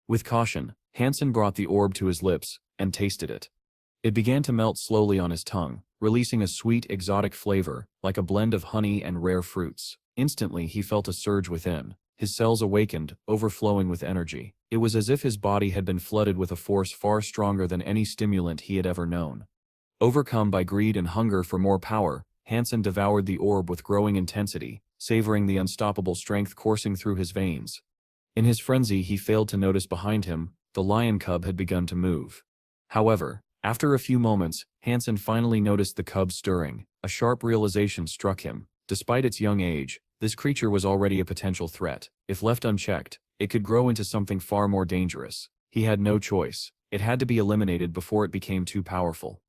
With caution, Hansen brought the orb to his lips and tasted it. It began to melt slowly on his tongue, releasing a sweet, exotic flavor, like a blend of honey and rare fruits. Instantly he felt a surge within. His cells awakened, overflowing with energy. It was as if his body had been flooded with a force far stronger than any stimulant he had ever known. Overcome by greed and hunger for more power, Hansen devoured the orb with growing intensity, savoring the unstoppable strength coursing through his veins. In his frenzy, he failed to notice behind him, the lion cub had begun to move. However, after a few moments, Hansen finally noticed the cub stirring. A sharp realization struck him. Despite its young age, this creature was already a potential threat. If left unchecked, it could grow into something far more dangerous. He had no choice. It had to be eliminated before it became too powerful.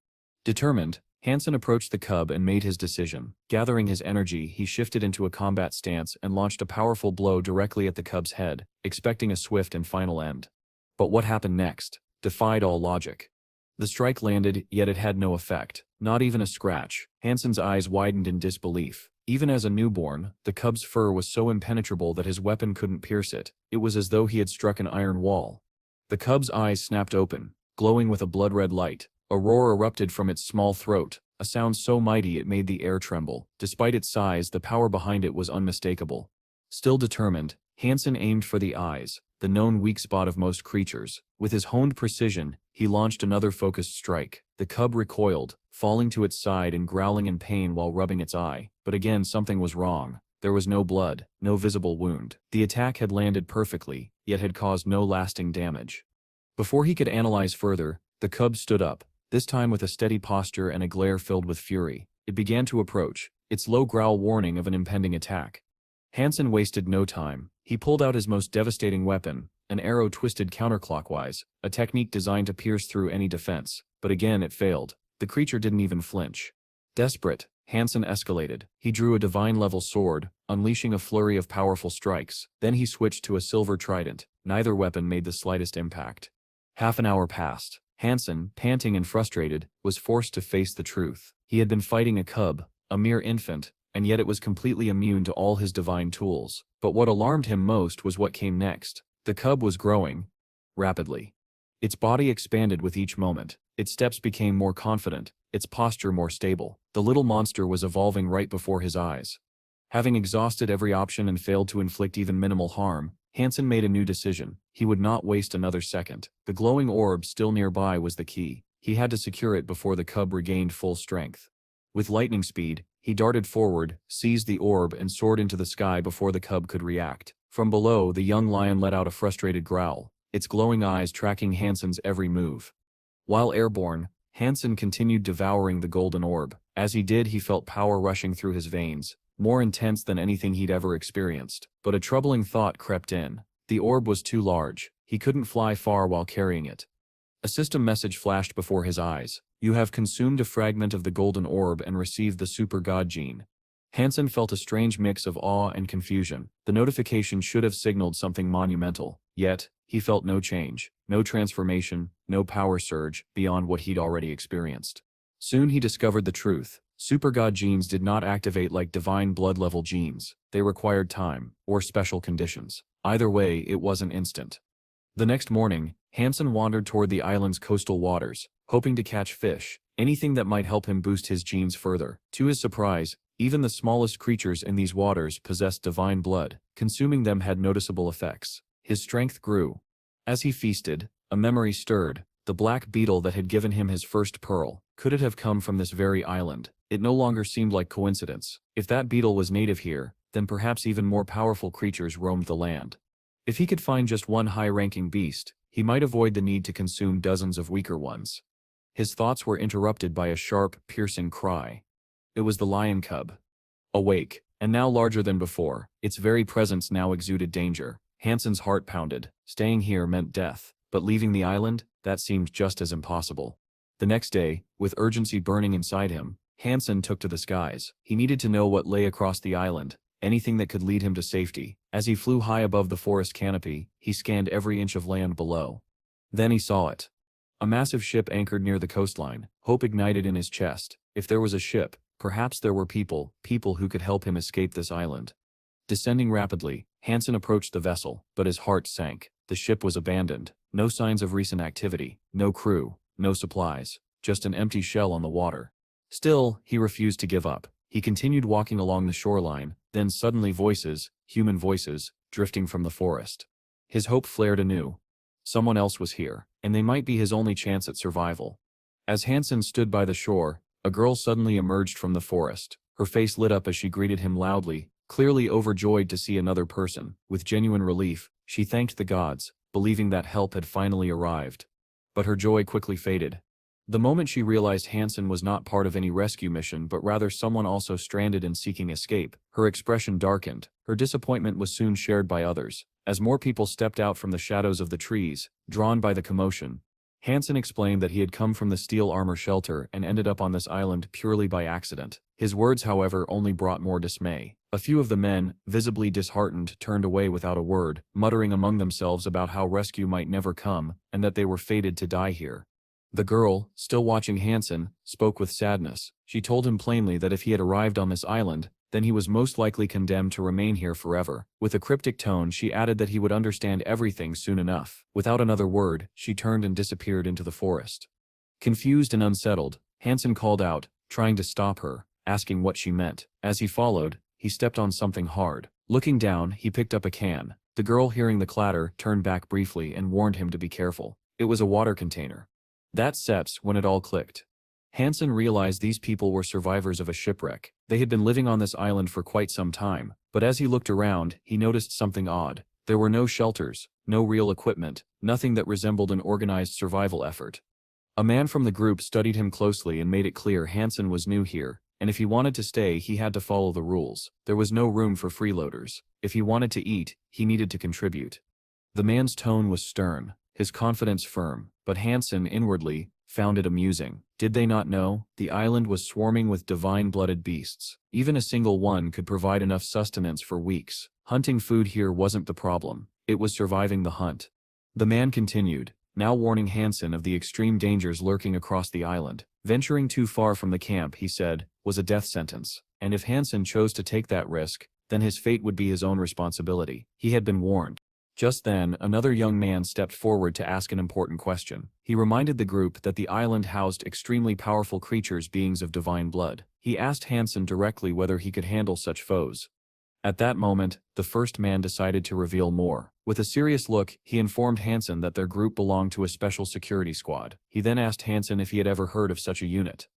Determined, Hansen approached the cub and made his decision. Gathering his energy, he shifted into a combat stance and launched a powerful blow directly at the cub's head, expecting a swift and final end. But what happened next defied all logic. The strike landed, yet it had no effect. Not even a scratch. Hansen's eyes widened in disbelief. Even as a newborn, the cub's fur was so impenetrable that his weapon couldn't pierce it. It was as though he had struck an iron wall. The cub's eyes snapped open, glowing with a blood-red light. A roar erupted from its small throat, a sound so mighty it made the air tremble. Despite its size, the power behind it was unmistakable. Still determined, Hansen aimed for the eyes, the known weak spot of most creatures. With his honed precision, he launched another focused strike. The cub recoiled, falling to its side and growling in pain while rubbing its eye. But again, something was wrong. There was no blood, no visible wound. The attack had landed perfectly, yet had caused no lasting damage. Before he could analyze further, the cub stood up, this time with a steady posture and a glare filled with fury. It began to approach, its low growl warning of an impending attack. Hansen wasted no time. He pulled out his most devastating weapon, an arrow twisted counterclockwise, a technique designed to pierce through any defense. But again it failed. The creature didn't even flinch. Desperate, Hansen escalated. He drew a divine-level sword, unleashing a flurry of powerful strikes. Then he switched to a silver trident. Neither weapon made the slightest impact. Half an hour passed. Hansen, panting and frustrated, was forced to face the truth. He had been fighting a cub, a mere infant, and yet it was completely immune to all his divine tools. But what alarmed him most was what came next. The cub was growing rapidly. Its body expanded with each moment. Its steps became more confident, its posture more stable. The little monster was evolving right before his eyes. Having exhausted every option and failed to inflict even minimal harm, Hansen made a new decision. He would not waste another second. The glowing orb still nearby was the key. He had to secure it before the cub regained full strength. With lightning speed, he darted forward, seized the orb and soared into the sky before the cub could react. From below, the young lion let out a frustrated growl, its glowing eyes tracking Hansen's every move. While airborne, Hansen continued devouring the golden orb. As he did, he felt power rushing through his veins, more intense than anything he'd ever experienced. But a troubling thought crept in. The orb was too large. He couldn't fly far while carrying it. A system message flashed before his eyes. You have consumed a fragment of the golden orb and received the super god gene. Hansen felt a strange mix of awe and confusion. The notification should have signaled something monumental. Yet, he felt no change, no transformation, no power surge beyond what he'd already experienced. Soon he discovered the truth. Super god genes did not activate like divine blood level genes. They required time, or special conditions. Either way, it wasn't instant. The next morning, Hansen wandered toward the island's coastal waters, hoping to catch fish, anything that might help him boost his genes further. To his surprise, even the smallest creatures in these waters possessed divine blood. Consuming them had noticeable effects. His strength grew. As he feasted, a memory stirred. The black beetle that had given him his first pearl. Could it have come from this very island? It no longer seemed like coincidence. If that beetle was native here, then perhaps even more powerful creatures roamed the land. If he could find just one high-ranking beast, he might avoid the need to consume dozens of weaker ones. His thoughts were interrupted by a sharp, piercing cry. It was the lion cub. Awake, and now larger than before, its very presence now exuded danger. Hansen's heart pounded. Staying here meant death, but leaving the island, that seemed just as impossible. The next day, with urgency burning inside him, Hansen took to the skies. He needed to know what lay across the island, anything that could lead him to safety. As he flew high above the forest canopy, he scanned every inch of land below. Then he saw it. A massive ship anchored near the coastline. Hope ignited in his chest. If there was a ship, perhaps there were people who could help him escape this island. Descending rapidly, Hansen approached the vessel, but his heart sank. The ship was abandoned. No signs of recent activity, no crew, no supplies, just an empty shell on the water. Still, he refused to give up. He continued walking along the shoreline, then suddenly voices, human voices, drifting from the forest. His hope flared anew. Someone else was here, and they might be his only chance at survival. As Hansen stood by the shore, a girl suddenly emerged from the forest. Her face lit up as she greeted him loudly, clearly overjoyed to see another person. With genuine relief, she thanked the gods, believing that help had finally arrived. But her joy quickly faded. The moment she realized Hansen was not part of any rescue mission but rather someone also stranded and seeking escape, her expression darkened. Her disappointment was soon shared by others. As more people stepped out from the shadows of the trees, drawn by the commotion, Hansen explained that he had come from the steel armor shelter and ended up on this island purely by accident. His words, however, only brought more dismay. A few of the men, visibly disheartened, turned away without a word, muttering among themselves about how rescue might never come, and that they were fated to die here. The girl, still watching Hansen, spoke with sadness. She told him plainly that if he had arrived on this island, then he was most likely condemned to remain here forever. With a cryptic tone, she added that he would understand everything soon enough. Without another word, she turned and disappeared into the forest. Confused and unsettled, Hansen called out, trying to stop her, asking what she meant. As he followed, he stepped on something hard. Looking down, he picked up a can. The girl, hearing the clatter, turned back briefly and warned him to be careful. It was a water container. That's when it all clicked. Hansen realized these people were survivors of a shipwreck. They had been living on this island for quite some time, but as he looked around, he noticed something odd. There were no shelters, no real equipment, nothing that resembled an organized survival effort. A man from the group studied him closely and made it clear Hansen was new here, and if he wanted to stay, he had to follow the rules. There was no room for freeloaders. If he wanted to eat, he needed to contribute. The man's tone was stern, his confidence firm, but Hansen, inwardly, found it amusing. Did they not know? The island was swarming with divine-blooded beasts. Even a single one could provide enough sustenance for weeks. Hunting food here wasn't the problem. It was surviving the hunt. The man continued, now warning Hansen of the extreme dangers lurking across the island. Venturing too far from the camp, he said, was a death sentence, and if Hansen chose to take that risk, then his fate would be his own responsibility. He had been warned. Just then, another young man stepped forward to ask an important question. He reminded the group that the island housed extremely powerful creatures, beings of divine blood. He asked Hansen directly whether he could handle such foes. At that moment, the first man decided to reveal more. With a serious look, he informed Hansen that their group belonged to a special security squad. He then asked Hansen if he had ever heard of such a unit.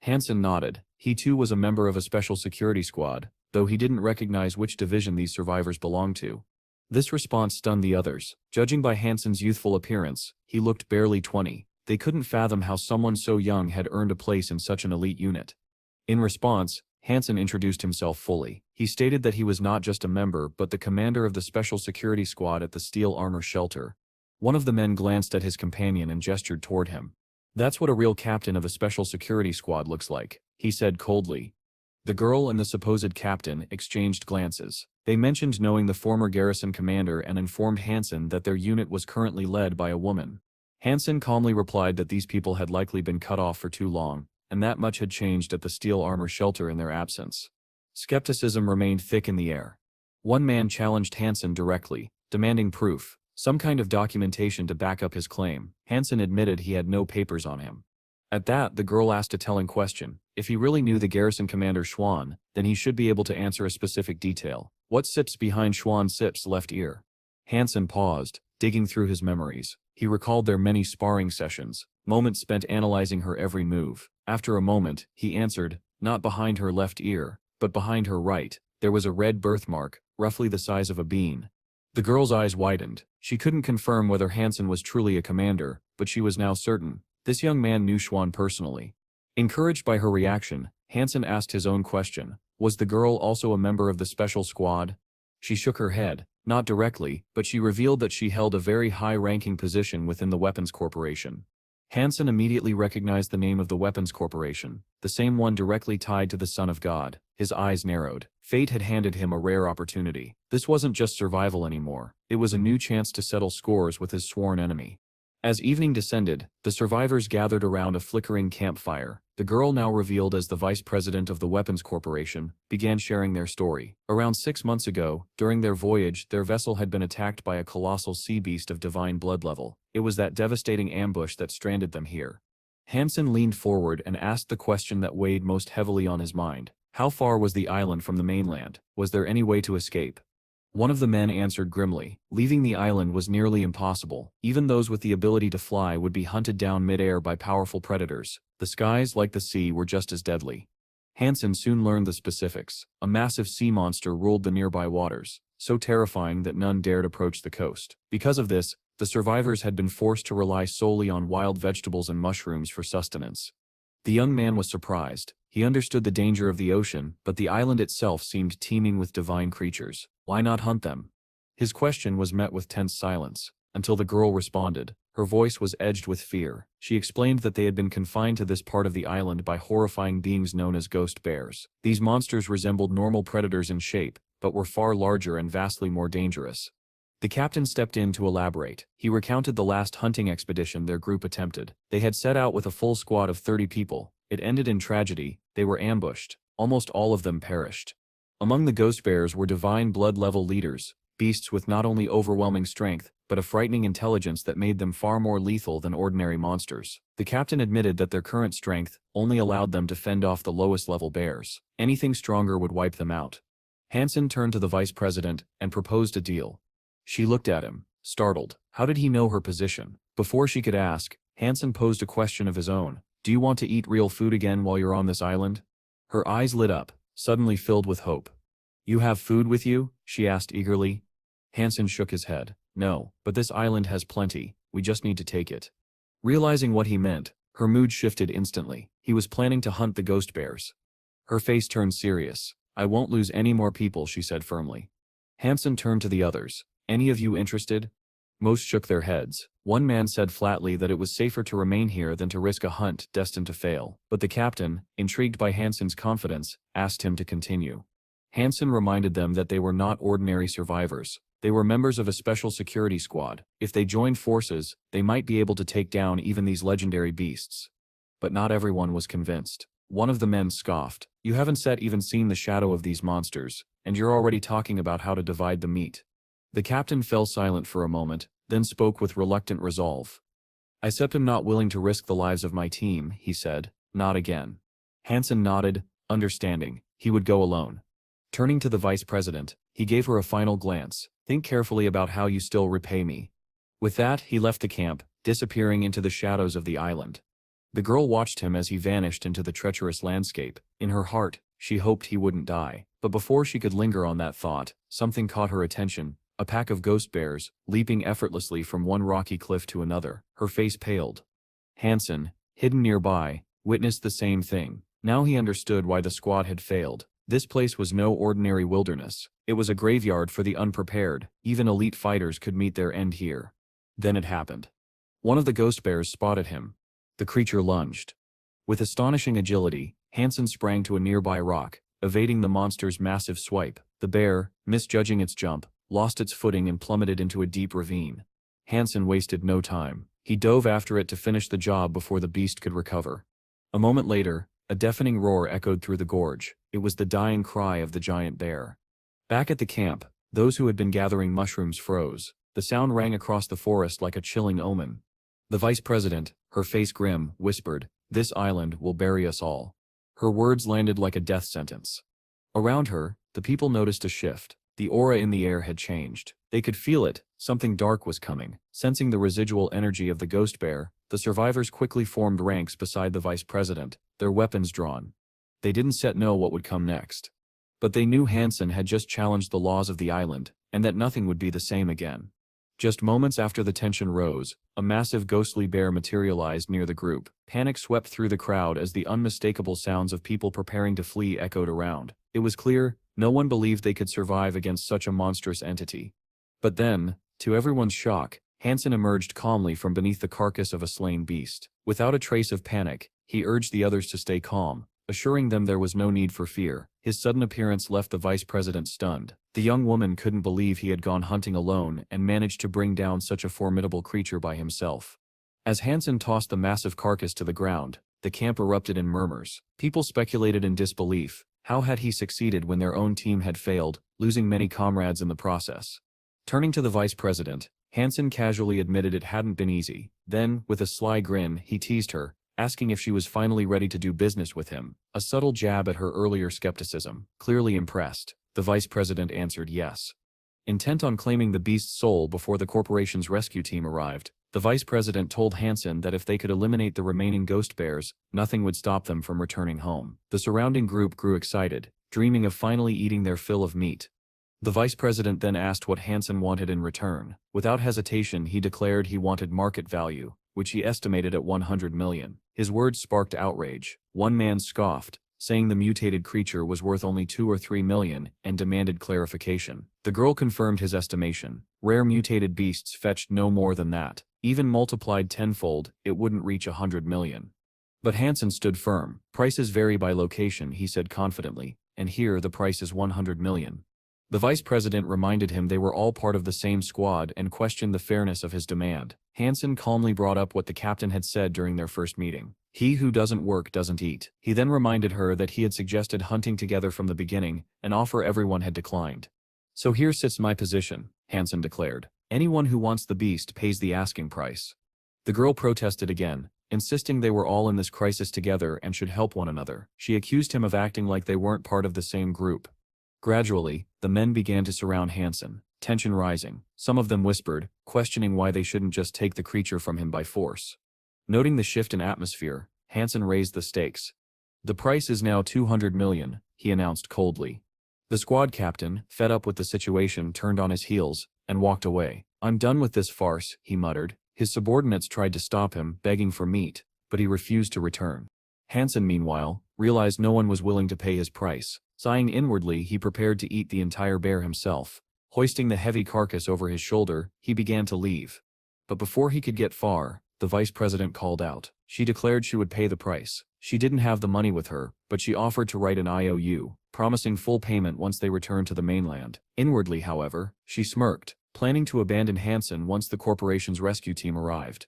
Hansen nodded. He too was a member of a special security squad, though he didn't recognize which division these survivors belonged to. This response stunned the others. Judging by Hansen's youthful appearance, he looked barely 20. They couldn't fathom how someone so young had earned a place in such an elite unit. In response, Hansen introduced himself fully. He stated that he was not just a member but the commander of the special security squad at the steel armor shelter. One of the men glanced at his companion and gestured toward him. "That's what a real captain of a special security squad looks like," he said coldly. The girl and the supposed captain exchanged glances. They mentioned knowing the former garrison commander and informed Hansen that their unit was currently led by a woman. Hansen calmly replied that these people had likely been cut off for too long, and that much had changed at the steel armor shelter in their absence. Skepticism remained thick in the air. One man challenged Hansen directly, demanding proof. Some kind of documentation to back up his claim. Hansen admitted he had no papers on him. At that, the girl asked a telling question. If he really knew the garrison commander Schwann, then he should be able to answer a specific detail. What sips behind Schwann Sip's left ear? Hansen paused, digging through his memories. He recalled their many sparring sessions, moments spent analyzing her every move. After a moment, he answered, not behind her left ear, but behind her right. There was a red birthmark, roughly the size of a bean. The girl's eyes widened. She couldn't confirm whether Hansen was truly a commander, but she was now certain. This young man knew Schwann personally. Encouraged by her reaction, Hansen asked his own question. Was the girl also a member of the special squad? She shook her head, not directly, but she revealed that she held a very high-ranking position within the Weapons Corporation. Hansen immediately recognized the name of the Weapons Corporation, the same one directly tied to the Son of God. His eyes narrowed. Fate had handed him a rare opportunity. This wasn't just survival anymore. It was a new chance to settle scores with his sworn enemy. As evening descended, the survivors gathered around a flickering campfire. The girl, now revealed as the vice president of the Weapons Corporation, began sharing their story. Around 6 months ago, during their voyage, their vessel had been attacked by a colossal sea beast of divine blood level. It was that devastating ambush that stranded them here. Hansen leaned forward and asked the question that weighed most heavily on his mind. How far was the island from the mainland? Was there any way to escape? One of the men answered grimly. Leaving the island was nearly impossible. Even those with the ability to fly would be hunted down mid-air by powerful predators. The skies, like the sea, were just as deadly. Hansen soon learned the specifics. A massive sea monster ruled the nearby waters, so terrifying that none dared approach the coast. Because of this, the survivors had been forced to rely solely on wild vegetables and mushrooms for sustenance. The young man was surprised. He understood the danger of the ocean, but the island itself seemed teeming with divine creatures. Why not hunt them? His question was met with tense silence, until the girl responded. Her voice was edged with fear. She explained that they had been confined to this part of the island by horrifying beings known as ghost bears. These monsters resembled normal predators in shape, but were far larger and vastly more dangerous. The captain stepped in to elaborate. He recounted the last hunting expedition their group attempted. They had set out with a full squad of 30 people. It ended in tragedy. They were ambushed. Almost all of them perished. Among the ghost bears were divine blood-level leaders, beasts with not only overwhelming strength, but a frightening intelligence that made them far more lethal than ordinary monsters. The captain admitted that their current strength only allowed them to fend off the lowest-level bears. Anything stronger would wipe them out. Hansen turned to the vice president and proposed a deal. She looked at him, startled. How did he know her position? Before she could ask, Hansen posed a question of his own. Do you want to eat real food again while you're on this island? Her eyes lit up, suddenly filled with hope. You have food with you? She asked eagerly. Hansen shook his head. No, but this island has plenty. We just need to take it. Realizing what he meant, her mood shifted instantly. He was planning to hunt the ghost bears. Her face turned serious. I won't lose any more people, she said firmly. Hansen turned to the others. Any of you interested? Most shook their heads. One man said flatly that it was safer to remain here than to risk a hunt destined to fail. But the captain, intrigued by Hansen's confidence, asked him to continue. Hansen reminded them that they were not ordinary survivors. They were members of a special security squad. If they joined forces, they might be able to take down even these legendary beasts. But not everyone was convinced. One of the men scoffed. You haven't even seen the shadow of these monsters, and you're already talking about how to divide the meat. The captain fell silent for a moment, then spoke with reluctant resolve. I am not willing to risk the lives of my team, he said. Not again. Hansen nodded, understanding. He would go alone. Turning to the vice president, he gave her a final glance. Think carefully about how you still repay me. With that, he left the camp, disappearing into the shadows of the island. The girl watched him as he vanished into the treacherous landscape. In her heart, she hoped he wouldn't die. But before she could linger on that thought, something caught her attention. A pack of ghost bears, leaping effortlessly from one rocky cliff to another. Her face paled. Hansen, hidden nearby, witnessed the same thing. Now he understood why the squad had failed. This place was no ordinary wilderness. It was a graveyard for the unprepared. Even elite fighters could meet their end here. Then it happened. One of the ghost bears spotted him. The creature lunged. With astonishing agility, Hansen sprang to a nearby rock, evading the monster's massive swipe. The bear, misjudging its jump, lost its footing and plummeted into a deep ravine. Hansen wasted no time. He dove after it to finish the job before the beast could recover. A moment later, a deafening roar echoed through the gorge. It was the dying cry of the giant bear. Back at the camp, those who had been gathering mushrooms froze. The sound rang across the forest like a chilling omen. The vice president, her face grim, whispered, "This island will bury us all." Her words landed like a death sentence. Around her, the people noticed a shift. The aura in the air had changed. They could feel it, something dark was coming. Sensing the residual energy of the ghost bear, the survivors quickly formed ranks beside the vice president, their weapons drawn. They didn't yet know what would come next. But they knew Hansen had just challenged the laws of the island, and that nothing would be the same again. Just moments after the tension rose, a massive ghostly bear materialized near the group. Panic swept through the crowd as the unmistakable sounds of people preparing to flee echoed around. It was clear, no one believed they could survive against such a monstrous entity. But then, to everyone's shock, Hansen emerged calmly from beneath the carcass of a slain beast. Without a trace of panic, he urged the others to stay calm, assuring them there was no need for fear. His sudden appearance left the vice president stunned. The young woman couldn't believe he had gone hunting alone and managed to bring down such a formidable creature by himself. As Hansen tossed the massive carcass to the ground, the camp erupted in murmurs. People speculated in disbelief. How had he succeeded when their own team had failed, losing many comrades in the process? Turning to the vice president, Hansen casually admitted it hadn't been easy. Then, with a sly grin, he teased her, asking if she was finally ready to do business with him, a subtle jab at her earlier skepticism. Clearly impressed, the vice president answered yes. Intent on claiming the beast's soul before the corporation's rescue team arrived, the vice president told Hansen that if they could eliminate the remaining ghost bears, nothing would stop them from returning home. The surrounding group grew excited, dreaming of finally eating their fill of meat. The vice president then asked what Hansen wanted in return. Without hesitation, he declared he wanted market value, which he estimated at 100 million. His words sparked outrage. One man scoffed, saying the mutated creature was worth only 2 or 3 million, and demanded clarification. The girl confirmed his estimation. Rare mutated beasts fetched no more than that. Even multiplied tenfold, it wouldn't reach 100 million. But Hansen stood firm. Prices vary by location, he said confidently, and here the price is 100 million. The vice president reminded him they were all part of the same squad and questioned the fairness of his demand. Hansen calmly brought up what the captain had said during their first meeting. He who doesn't work doesn't eat. He then reminded her that he had suggested hunting together from the beginning, an offer everyone had declined. So here sits my position, Hansen declared. Anyone who wants the beast pays the asking price. The girl protested again, insisting they were all in this crisis together and should help one another. She accused him of acting like they weren't part of the same group. Gradually, the men began to surround Hansen, tension rising. Some of them whispered, questioning why they shouldn't just take the creature from him by force. Noting the shift in atmosphere, Hansen raised the stakes. The price is now 200 million, he announced coldly. The squad captain, fed up with the situation, turned on his heels and walked away. I'm done with this farce, he muttered. His subordinates tried to stop him, begging for meat, but he refused to return. Hansen, meanwhile, realized no one was willing to pay his price. Sighing inwardly, he prepared to eat the entire bear himself. Hoisting the heavy carcass over his shoulder, he began to leave. But before he could get far, the vice president called out. She declared she would pay the price. She didn't have the money with her, but she offered to write an IOU, promising full payment once they returned to the mainland. Inwardly, however, she smirked, planning to abandon Hansen once the corporation's rescue team arrived.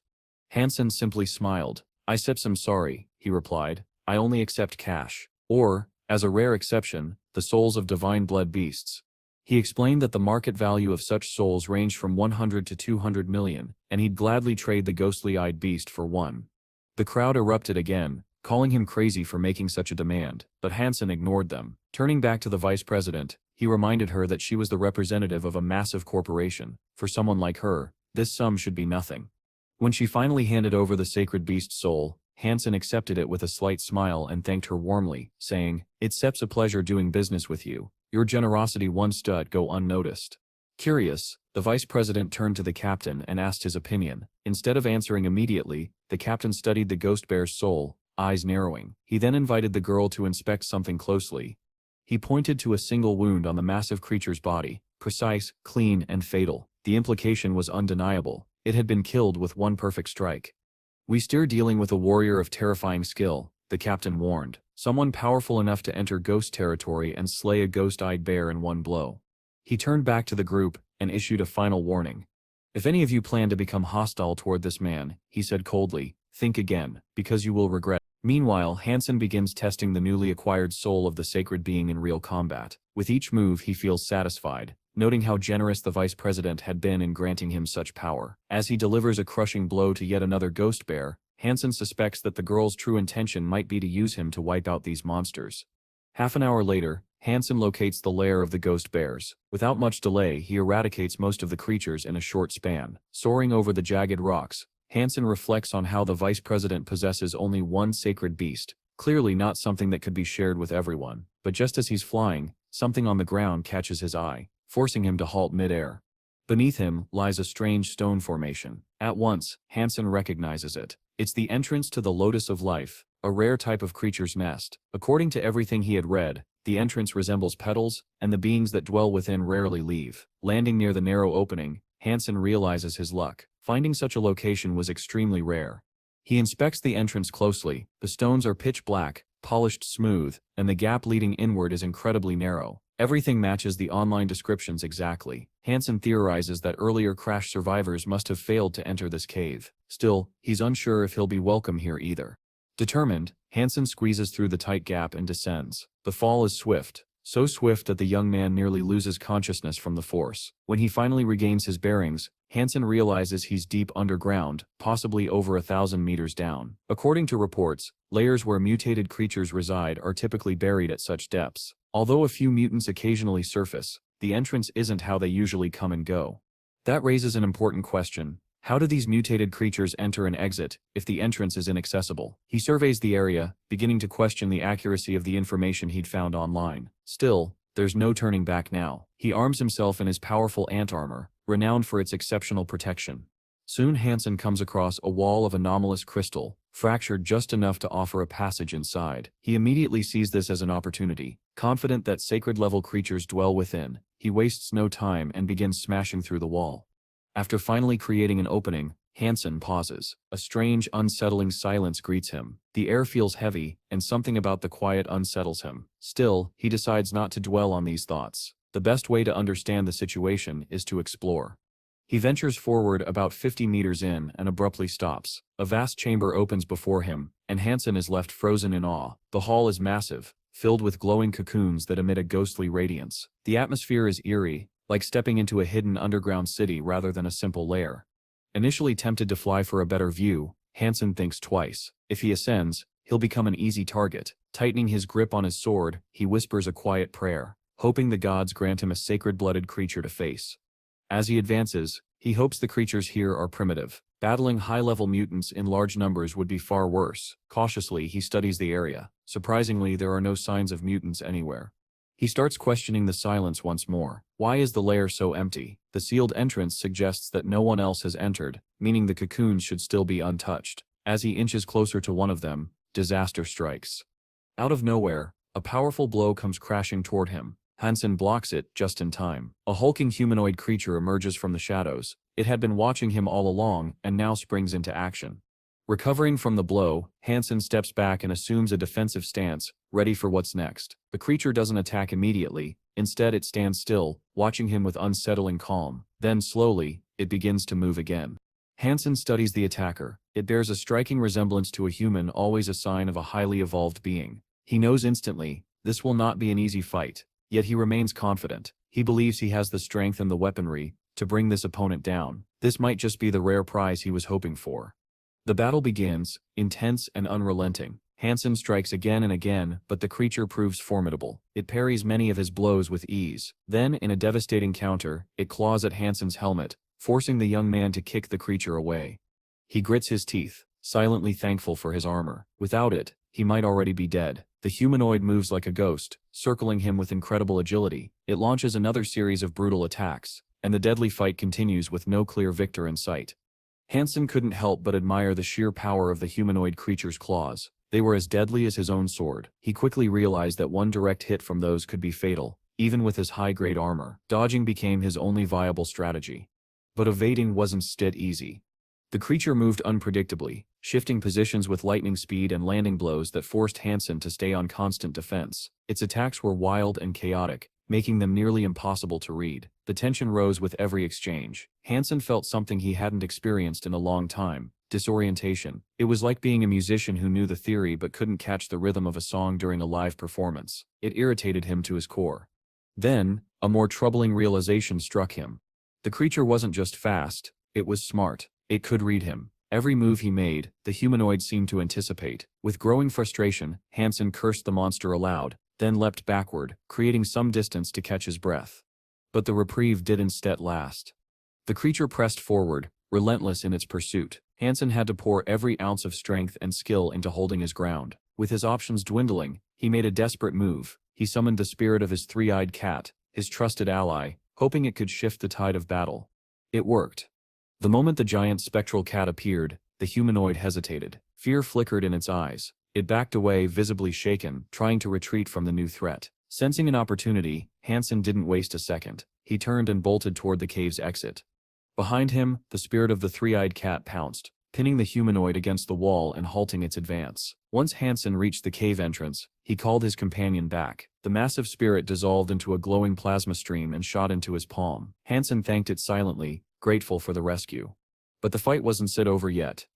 Hansen simply smiled. I'm sorry, he replied. I only accept cash. Or, as a rare exception, the souls of divine blood beasts. He explained that the market value of such souls ranged from 100 to 200 million, and he'd gladly trade the ghostly-eyed beast for one. The crowd erupted again, calling him crazy for making such a demand, but Hansen ignored them. Turning back to the vice president, he reminded her that she was the representative of a massive corporation. For someone like her, this sum should be nothing. When she finally handed over the sacred beast's soul, Hansen accepted it with a slight smile and thanked her warmly, saying, "It's a pleasure doing business with you. Your generosity once did go unnoticed." Curious, the vice president turned to the captain and asked his opinion. Instead of answering immediately, the captain studied the ghost bear's soul, eyes narrowing. He then invited the girl to inspect something closely. He pointed to a single wound on the massive creature's body, precise, clean, and fatal. The implication was undeniable. It had been killed with one perfect strike. "We still dealing with a warrior of terrifying skill," the captain warned. "Someone powerful enough to enter ghost territory and slay a ghost-eyed bear in one blow." He turned back to the group and issued a final warning. "If any of you plan to become hostile toward this man," he said coldly, "think again, because you will regret." Meanwhile, Hansen begins testing the newly acquired soul of the sacred being in real combat. With each move he feels satisfied, noting how generous the vice president had been in granting him such power. As he delivers a crushing blow to yet another ghost bear, Hansen suspects that the girl's true intention might be to use him to wipe out these monsters. Half an hour later, Hansen locates the lair of the ghost bears. Without much delay, he eradicates most of the creatures in a short span. Soaring over the jagged rocks, Hansen reflects on how the vice president possesses only one sacred beast, clearly not something that could be shared with everyone. But just as he's flying, something on the ground catches his eye, forcing him to halt mid-air. Beneath him lies a strange stone formation. At once, Hansen recognizes it. It's the entrance to the Lotus of Life, a rare type of creature's nest. According to everything he had read, the entrance resembles petals, and the beings that dwell within rarely leave. Landing near the narrow opening, Hansen realizes his luck. Finding such a location was extremely rare. He inspects the entrance closely. The stones are pitch black, polished smooth, and the gap leading inward is incredibly narrow. Everything matches the online descriptions exactly. Hansen theorizes that earlier crash survivors must have failed to enter this cave. Still, he's unsure if he'll be welcome here either. Determined, Hansen squeezes through the tight gap and descends. The fall is swift, so swift that the young man nearly loses consciousness from the force. When he finally regains his bearings, Hansen realizes he's deep underground, possibly over 1,000 meters down. According to reports, layers where mutated creatures reside are typically buried at such depths. Although a few mutants occasionally surface, the entrance isn't how they usually come and go. That raises an important question. How do these mutated creatures enter and exit if the entrance is inaccessible? He surveys the area, beginning to question the accuracy of the information he'd found online. Still, there's no turning back now. He arms himself in his powerful ant armor, renowned for its exceptional protection. Soon Hansen comes across a wall of anomalous crystal, fractured just enough to offer a passage inside. He immediately sees this as an opportunity. Confident that sacred-level creatures dwell within, he wastes no time and begins smashing through the wall. After finally creating an opening, Hansen pauses. A strange, unsettling silence greets him. The air feels heavy, and something about the quiet unsettles him. Still, he decides not to dwell on these thoughts. The best way to understand the situation is to explore. He ventures forward about 50 meters in and abruptly stops. A vast chamber opens before him, and Hansen is left frozen in awe. The hall is massive, filled with glowing cocoons that emit a ghostly radiance. The atmosphere is eerie, like stepping into a hidden underground city rather than a simple lair. Initially tempted to fly for a better view, Hansen thinks twice. If he ascends, he'll become an easy target. Tightening his grip on his sword, he whispers a quiet prayer, hoping the gods grant him a sacred-blooded creature to face. As he advances, he hopes the creatures here are primitive. Battling high-level mutants in large numbers would be far worse. Cautiously, he studies the area. Surprisingly, there are no signs of mutants anywhere. He starts questioning the silence once more. Why is the lair so empty? The sealed entrance suggests that no one else has entered, meaning the cocoons should still be untouched. As he inches closer to one of them, disaster strikes. Out of nowhere, a powerful blow comes crashing toward him. Hansen blocks it just in time. A hulking humanoid creature emerges from the shadows. It had been watching him all along and now springs into action. Recovering from the blow, Hansen steps back and assumes a defensive stance, ready for what's next. The creature doesn't attack immediately. Instead, it stands still, watching him with unsettling calm. Then, slowly, it begins to move again. Hansen studies the attacker. It bears a striking resemblance to a human, always a sign of a highly evolved being. He knows instantly, this will not be an easy fight. Yet he remains confident. He believes he has the strength and the weaponry to bring this opponent down. This might just be the rare prize he was hoping for. The battle begins, intense and unrelenting. Hansen strikes again and again, but the creature proves formidable. It parries many of his blows with ease. Then, in a devastating counter, it claws at Hansen's helmet, forcing the young man to kick the creature away. He grits his teeth, silently thankful for his armor. Without it, he might already be dead. The humanoid moves like a ghost, circling him with incredible agility. It launches another series of brutal attacks, and the deadly fight continues with no clear victor in sight. Hansen couldn't help but admire the sheer power of the humanoid creature's claws. They were as deadly as his own sword. He quickly realized that one direct hit from those could be fatal, even with his high-grade armor. Dodging became his only viable strategy. But evading wasn't easy. The creature moved unpredictably, shifting positions with lightning speed and landing blows that forced Hansen to stay on constant defense. Its attacks were wild and chaotic, making them nearly impossible to read. The tension rose with every exchange. Hansen felt something he hadn't experienced in a long time: disorientation. It was like being a musician who knew the theory but couldn't catch the rhythm of a song during a live performance. It irritated him to his core. Then, A more troubling realization struck him. The creature wasn't just fast, it was smart. It could read him. Every move he made, the humanoid seemed to anticipate. With growing frustration, Hansen cursed the monster aloud, then leapt backward, creating some distance to catch his breath. But the reprieve did instead last. The creature pressed forward, relentless in its pursuit. Hansen had to pour every ounce of strength and skill into holding his ground. With his options dwindling, he made a desperate move. He summoned the spirit of his three-eyed cat, his trusted ally, hoping it could shift the tide of battle. It worked. The moment the giant spectral cat appeared, the humanoid hesitated. Fear flickered in its eyes. It backed away, visibly shaken, trying to retreat from the new threat. Sensing an opportunity, Hansen didn't waste a second. He turned and bolted toward the cave's exit. Behind him, the spirit of the three-eyed cat pounced, pinning the humanoid against the wall and halting its advance. Once Hansen reached the cave entrance, he called his companion back. The massive spirit dissolved into a glowing plasma stream and shot into his palm. Hansen thanked it silently, grateful for the rescue. But the fight wasn't over yet.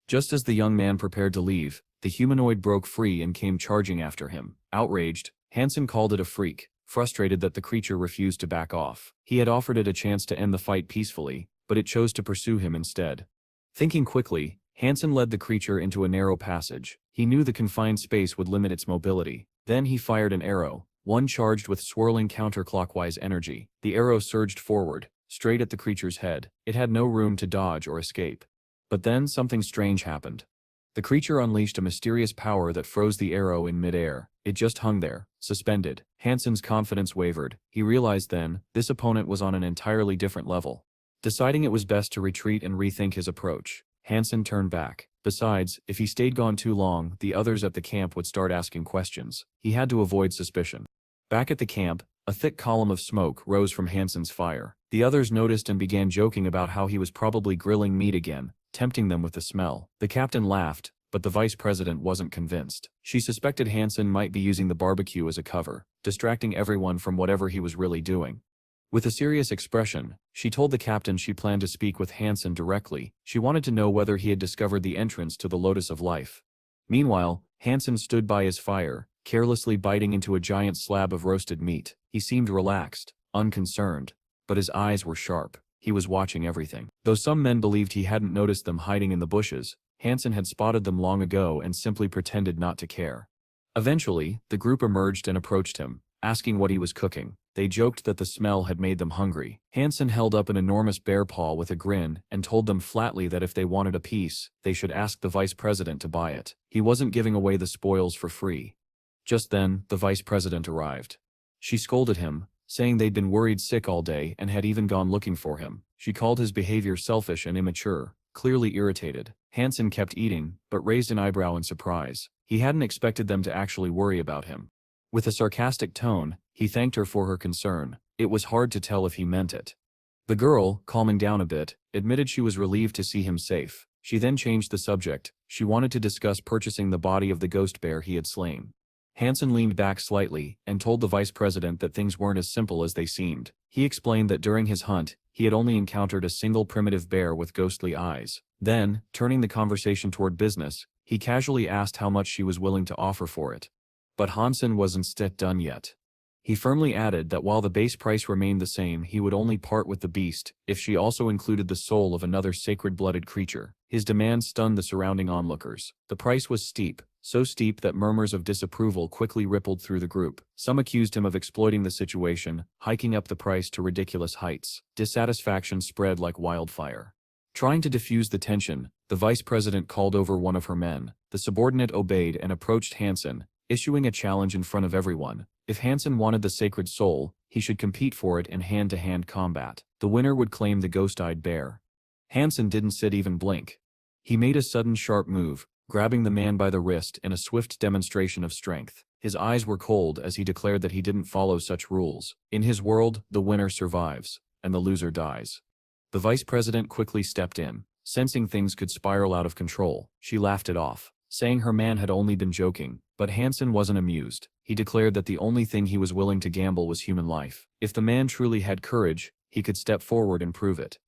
Just as the young man prepared to leave, the humanoid broke free and came charging after him. Outraged, Hansen called it a freak, frustrated that the creature refused to back off. He had offered it a chance to end the fight peacefully, but it chose to pursue him instead. Thinking quickly, Hansen led the creature into a narrow passage. He knew the confined space would limit its mobility. Then he fired an arrow, one charged with swirling counterclockwise energy. The arrow surged forward, straight at the creature's head. It had no room to dodge or escape. But then something strange happened. The creature unleashed a mysterious power that froze the arrow in midair. It just hung there, suspended. Hansen's confidence wavered. He realized then, this opponent was on an entirely different level. Deciding it was best to retreat and rethink his approach, Hansen turned back. Besides, if he stayed gone too long, the others at the camp would start asking questions. He had to avoid suspicion. Back at the camp, a thick column of smoke rose from Hansen's fire. The others noticed and began joking about how he was probably grilling meat again, tempting them with the smell. The captain laughed, but the vice president wasn't convinced. She suspected Hansen might be using the barbecue as a cover, distracting everyone from whatever he was really doing. With a serious expression, she told the captain she planned to speak with Hansen directly. She wanted to know whether he had discovered the entrance to the Lotus of Life. Meanwhile, Hansen stood by his fire, carelessly biting into a giant slab of roasted meat. He seemed relaxed, unconcerned, but his eyes were sharp. He was watching everything. Though some men believed he hadn't noticed them hiding in the bushes, Hansen had spotted them long ago and simply pretended not to care. Eventually, the group emerged and approached him, asking what he was cooking. They joked that the smell had made them hungry. Hansen held up an enormous bear paw with a grin and told them flatly that if they wanted a piece, they should ask the vice president to buy it. He wasn't giving away the spoils for free. Just then, the vice president arrived. She scolded him, saying they'd been worried sick all day and had even gone looking for him. She called his behavior selfish and immature, clearly irritated. Hansen kept eating, but raised an eyebrow in surprise. He hadn't expected them to actually worry about him. With a sarcastic tone, he thanked her for her concern. It was hard to tell if he meant it. The girl, calming down a bit, admitted she was relieved to see him safe. She then changed the subject. She wanted to discuss purchasing the body of the ghost bear he had slain. Hansen leaned back slightly and told the vice president that things weren't as simple as they seemed. He explained that during his hunt, he had only encountered a single primitive bear with ghostly eyes. Then, turning the conversation toward business, he casually asked how much she was willing to offer for it. But Hansen wasn't done yet. He firmly added that while the base price remained the same, he would only part with the beast if she also included the soul of another sacred-blooded creature. His demand stunned the surrounding onlookers. The price was steep, so steep that murmurs of disapproval quickly rippled through the group. Some accused him of exploiting the situation, hiking up the price to ridiculous heights. Dissatisfaction spread like wildfire. Trying to diffuse the tension, the vice president called over one of her men. The subordinate obeyed and approached Hansen, issuing a challenge in front of everyone. If Hansen wanted the sacred soul, he should compete for it in hand-to-hand combat. The winner would claim the ghost-eyed bear. Hansen didn't even blink. He made a sudden sharp move, grabbing the man by the wrist in a swift demonstration of strength. His eyes were cold as he declared that he didn't follow such rules. In his world, the winner survives, and the loser dies. The vice president quickly stepped in. Sensing things could spiral out of control, she laughed it off, saying her man had only been joking. But Hansen wasn't amused. He declared that the only thing he was willing to gamble was human life. If the man truly had courage, he could step forward and prove it.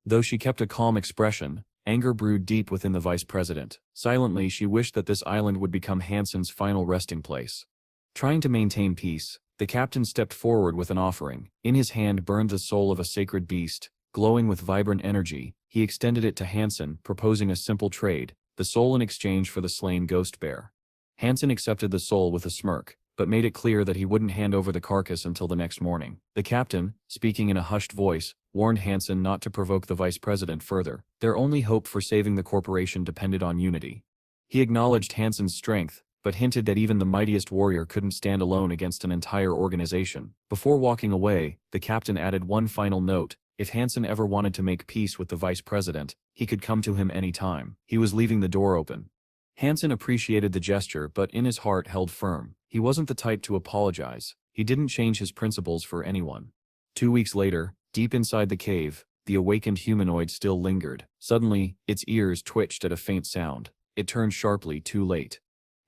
Though she kept a calm expression, anger brewed deep within the vice president. Silently, she wished that this island would become Hansen's final resting place. Trying to maintain peace, The captain stepped forward with an offering. In his hand burned the soul of a sacred beast, glowing with vibrant energy. He extended it to Hansen, proposing a simple trade, the soul in exchange for the slain ghost bear. Hansen accepted the soul with a smirk, but made it clear that he wouldn't hand over the carcass until the next morning. The captain, speaking in a hushed voice, warned Hansen not to provoke the vice president further. Their only hope for saving the corporation depended on unity. He acknowledged Hansen's strength, but hinted that even the mightiest warrior couldn't stand alone against an entire organization. Before walking away, the captain added one final note: if Hansen ever wanted to make peace with the vice president, he could come to him any time. He was leaving the door open. Hansen appreciated the gesture but in his heart held firm. He wasn't the type to apologize. He didn't change his principles for anyone. 2 weeks later, deep inside the cave, the awakened humanoid still lingered. Suddenly, its ears twitched at a faint sound. It turned sharply, too late.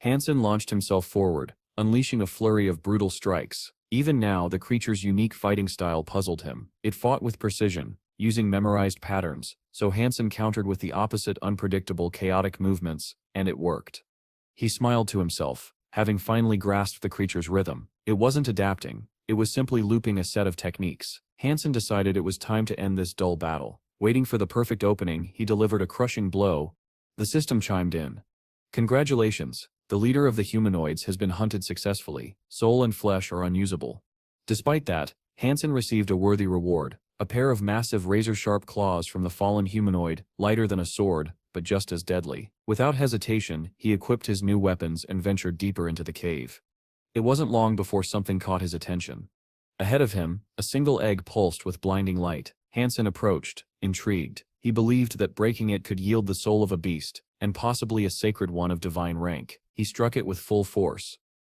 Hansen launched himself forward, unleashing a flurry of brutal strikes. Even now, the creature's unique fighting style puzzled him. It fought with precision, using memorized patterns, so Hansen countered with the opposite, unpredictable, chaotic movements, and it worked. He smiled to himself, having finally grasped the creature's rhythm. It wasn't adapting, it was simply looping a set of techniques. Hansen decided it was time to end this dull battle. Waiting for the perfect opening, he delivered a crushing blow. The system chimed in. Congratulations, the leader of the humanoids has been hunted successfully. Soul and flesh are unusable. Despite that, Hansen received a worthy reward. A pair of massive razor-sharp claws from the fallen humanoid, lighter than a sword, but just as deadly. Without hesitation, he equipped his new weapons and ventured deeper into the cave. It wasn't long before something caught his attention. Ahead of him, a single egg pulsed with blinding light. Hansen approached, intrigued. He believed that breaking it could yield the soul of a beast, and possibly a sacred one of divine rank. He struck it with full force.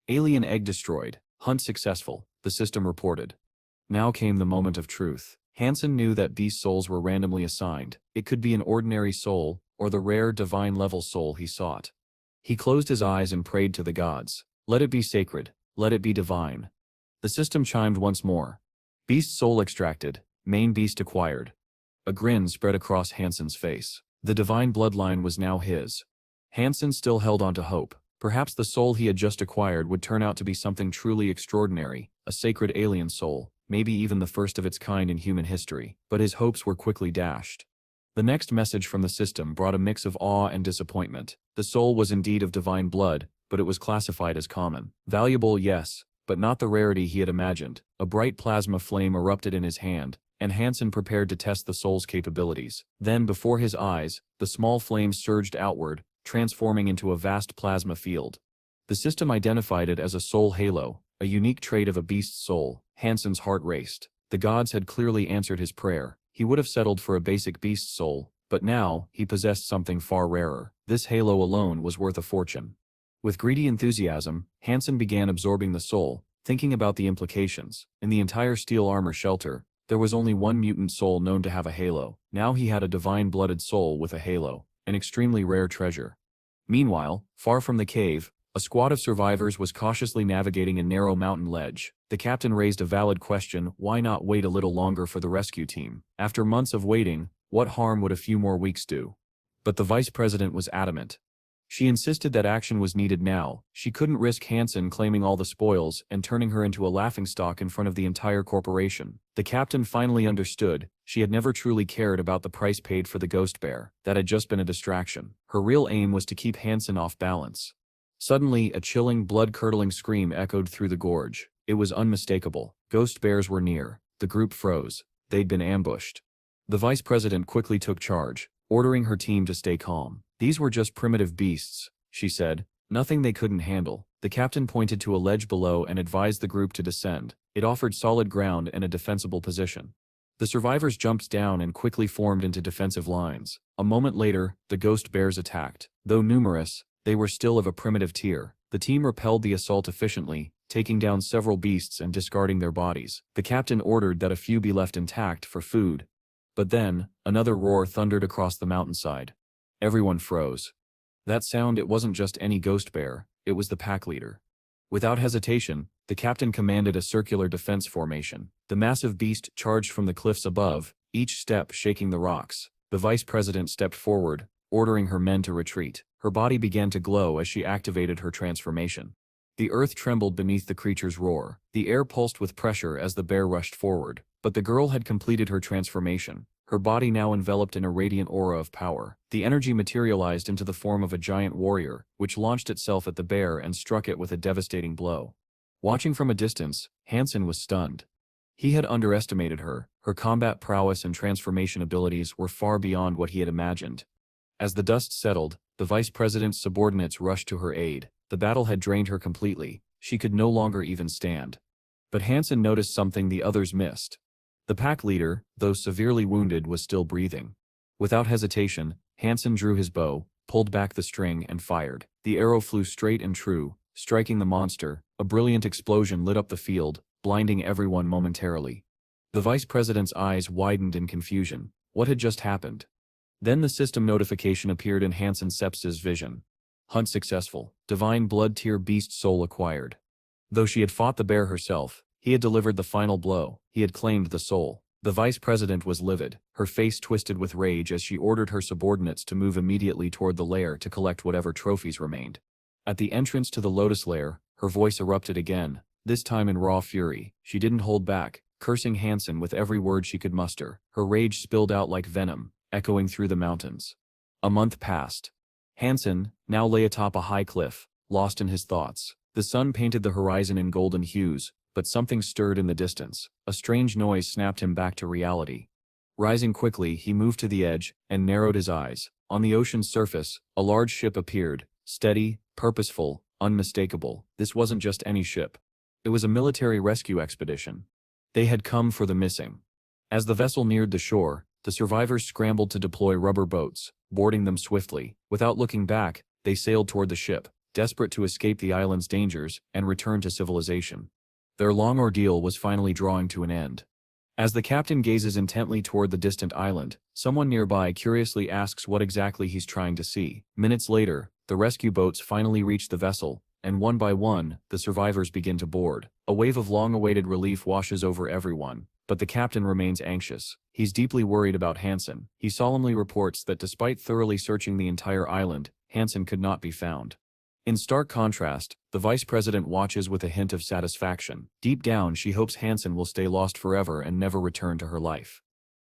Alien egg destroyed. Hunt successful, the system reported. Now came the moment of truth. Hansen knew that beast souls were randomly assigned. It could be an ordinary soul, or the rare divine-level soul he sought. He closed his eyes and prayed to the gods. Let it be sacred, let it be divine. The system chimed once more. Beast soul extracted, main beast acquired. A grin spread across Hansen's face. The divine bloodline was now his. Hansen still held on to hope. Perhaps the soul he had just acquired would turn out to be something truly extraordinary, a sacred alien soul, maybe even the first of its kind in human history. But his hopes were quickly dashed. The next message from the system brought a mix of awe and disappointment. The soul was indeed of divine blood, but it was classified as common. Valuable, yes, but not the rarity he had imagined. A bright plasma flame erupted in his hand, and Hansen prepared to test the soul's capabilities. Then, before his eyes, the small flame surged outward, transforming into a vast plasma field. The system identified it as a soul halo, a unique trait of a beast's soul. Hansen's heart raced. The gods had clearly answered his prayer. He would have settled for a basic beast soul, but now, he possessed something far rarer. This halo alone was worth a fortune. With greedy enthusiasm, Hansen began absorbing the soul, thinking about the implications. In the entire steel armor shelter, there was only one mutant soul known to have a halo. Now he had a divine-blooded soul with a halo, an extremely rare treasure. Meanwhile, far from the cave, a squad of survivors was cautiously navigating a narrow mountain ledge. The captain raised a valid question: why not wait a little longer for the rescue team? After months of waiting, what harm would a few more weeks do? But the vice president was adamant. She insisted that action was needed now. She couldn't risk Hansen claiming all the spoils and turning her into a laughingstock in front of the entire corporation. The captain finally understood. She had never truly cared about the price paid for the ghost bear. That had just been a distraction. Her real aim was to keep Hansen off balance. Suddenly, a chilling, blood-curdling scream echoed through the gorge. It was unmistakable. Ghost bears were near. The group froze. They'd been ambushed. The vice president quickly took charge, ordering her team to stay calm. These were just primitive beasts, she said. Nothing they couldn't handle. The captain pointed to a ledge below and advised the group to descend. It offered solid ground and a defensible position. The survivors jumped down and quickly formed into defensive lines. A moment later, the ghost bears attacked. Though numerous, they were still of a primitive tier. The team repelled the assault efficiently, taking down several beasts and discarding their bodies. The captain ordered that a few be left intact for food. But then, another roar thundered across the mountainside. Everyone froze. That sound, it wasn't just any ghost bear, it was the pack leader. Without hesitation, the captain commanded a circular defense formation. The massive beast charged from the cliffs above, each step shaking the rocks. The vice president stepped forward, ordering her men to retreat. Her body began to glow as she activated her transformation. The earth trembled beneath the creature's roar. The air pulsed with pressure as the bear rushed forward. But the girl had completed her transformation, her body now enveloped in a radiant aura of power. The energy materialized into the form of a giant warrior, which launched itself at the bear and struck it with a devastating blow. Watching from a distance, Hansen was stunned. He had underestimated her. Her combat prowess and transformation abilities were far beyond what he had imagined. As the dust settled, the vice president's subordinates rushed to her aid. The battle had drained her completely. She could no longer even stand. But Hansen noticed something the others missed. The pack leader, though severely wounded, was still breathing. Without hesitation, Hansen drew his bow, pulled back the string and fired. The arrow flew straight and true, striking the monster. A brilliant explosion lit up the field, blinding everyone momentarily. The vice president's eyes widened in confusion. What had just happened? Then the system notification appeared in Hansen Seps's vision. Hunt successful. Divine blood tier beast soul acquired. Though she had fought the bear herself, he had delivered the final blow. He had claimed the soul. The vice president was livid, her face twisted with rage as she ordered her subordinates to move immediately toward the lair to collect whatever trophies remained. At the entrance to the Lotus Lair, her voice erupted again, this time in raw fury. She didn't hold back, cursing Hansen with every word she could muster. Her rage spilled out like venom, echoing through the mountains. A month passed. Hansen now lay atop a high cliff, lost in his thoughts. The sun painted the horizon in golden hues, but something stirred in the distance. A strange noise snapped him back to reality. Rising quickly, he moved to the edge and narrowed his eyes. On the ocean's surface, a large ship appeared, steady, purposeful, unmistakable. This wasn't just any ship. It was a military rescue expedition. They had come for the missing. As the vessel neared the shore, the survivors scrambled to deploy rubber boats, boarding them swiftly. Without looking back, they sailed toward the ship, desperate to escape the island's dangers and return to civilization. Their long ordeal was finally drawing to an end. As the captain gazes intently toward the distant island, someone nearby curiously asks what exactly he's trying to see. Minutes later, the rescue boats finally reach the vessel, and one by one, the survivors begin to board. A wave of long-awaited relief washes over everyone, but the captain remains anxious. He's deeply worried about Hansen. He solemnly reports that despite thoroughly searching the entire island, Hansen could not be found. In stark contrast, the vice president watches with a hint of satisfaction. Deep down, she hopes Hansen will stay lost forever and never return to her life.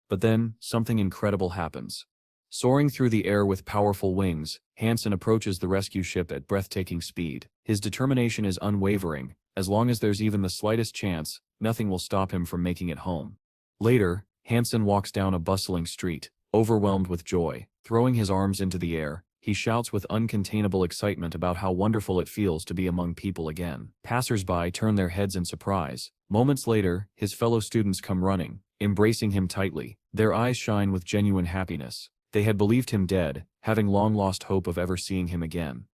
But then, something incredible happens. Soaring through the air with powerful wings, Hansen approaches the rescue ship at breathtaking speed. His determination is unwavering. As long as there's even the slightest chance, nothing will stop him from making it home. Later, Hansen walks down a bustling street, overwhelmed with joy. Throwing his arms into the air, he shouts with uncontainable excitement about how wonderful it feels to be among people again. Passers-by turn their heads in surprise. Moments later, his fellow students come running, embracing him tightly. Their eyes shine with genuine happiness. They had believed him dead, having long lost hope of ever seeing him again.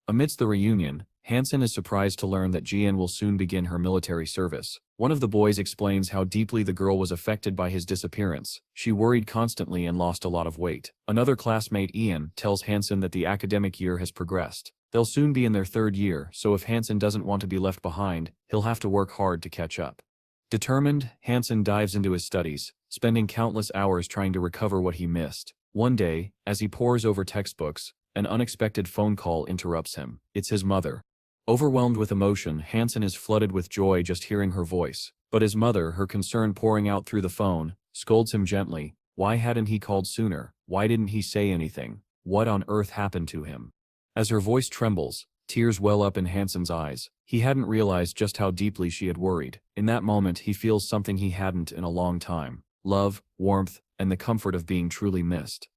Amidst the reunion, Hansen is surprised to learn that Jian will soon begin her military service. One of the boys explains how deeply the girl was affected by his disappearance. She worried constantly and lost a lot of weight. Another classmate, Ian, tells Hansen that the academic year has progressed. They'll soon be in their third year, so if Hansen doesn't want to be left behind, he'll have to work hard to catch up. Determined, Hansen dives into his studies, spending countless hours trying to recover what he missed. One day, as he pores over textbooks, an unexpected phone call interrupts him. It's his mother. Overwhelmed with emotion, Hansen is flooded with joy just hearing her voice. But his mother, her concern pouring out through the phone, scolds him gently. Why hadn't he called sooner? Why didn't he say anything? What on earth happened to him? As her voice trembles, tears well up in Hansen's eyes. He hadn't realized just how deeply she had worried. In that moment, he feels something he hadn't in a long time. Love, warmth, and the comfort of being truly missed.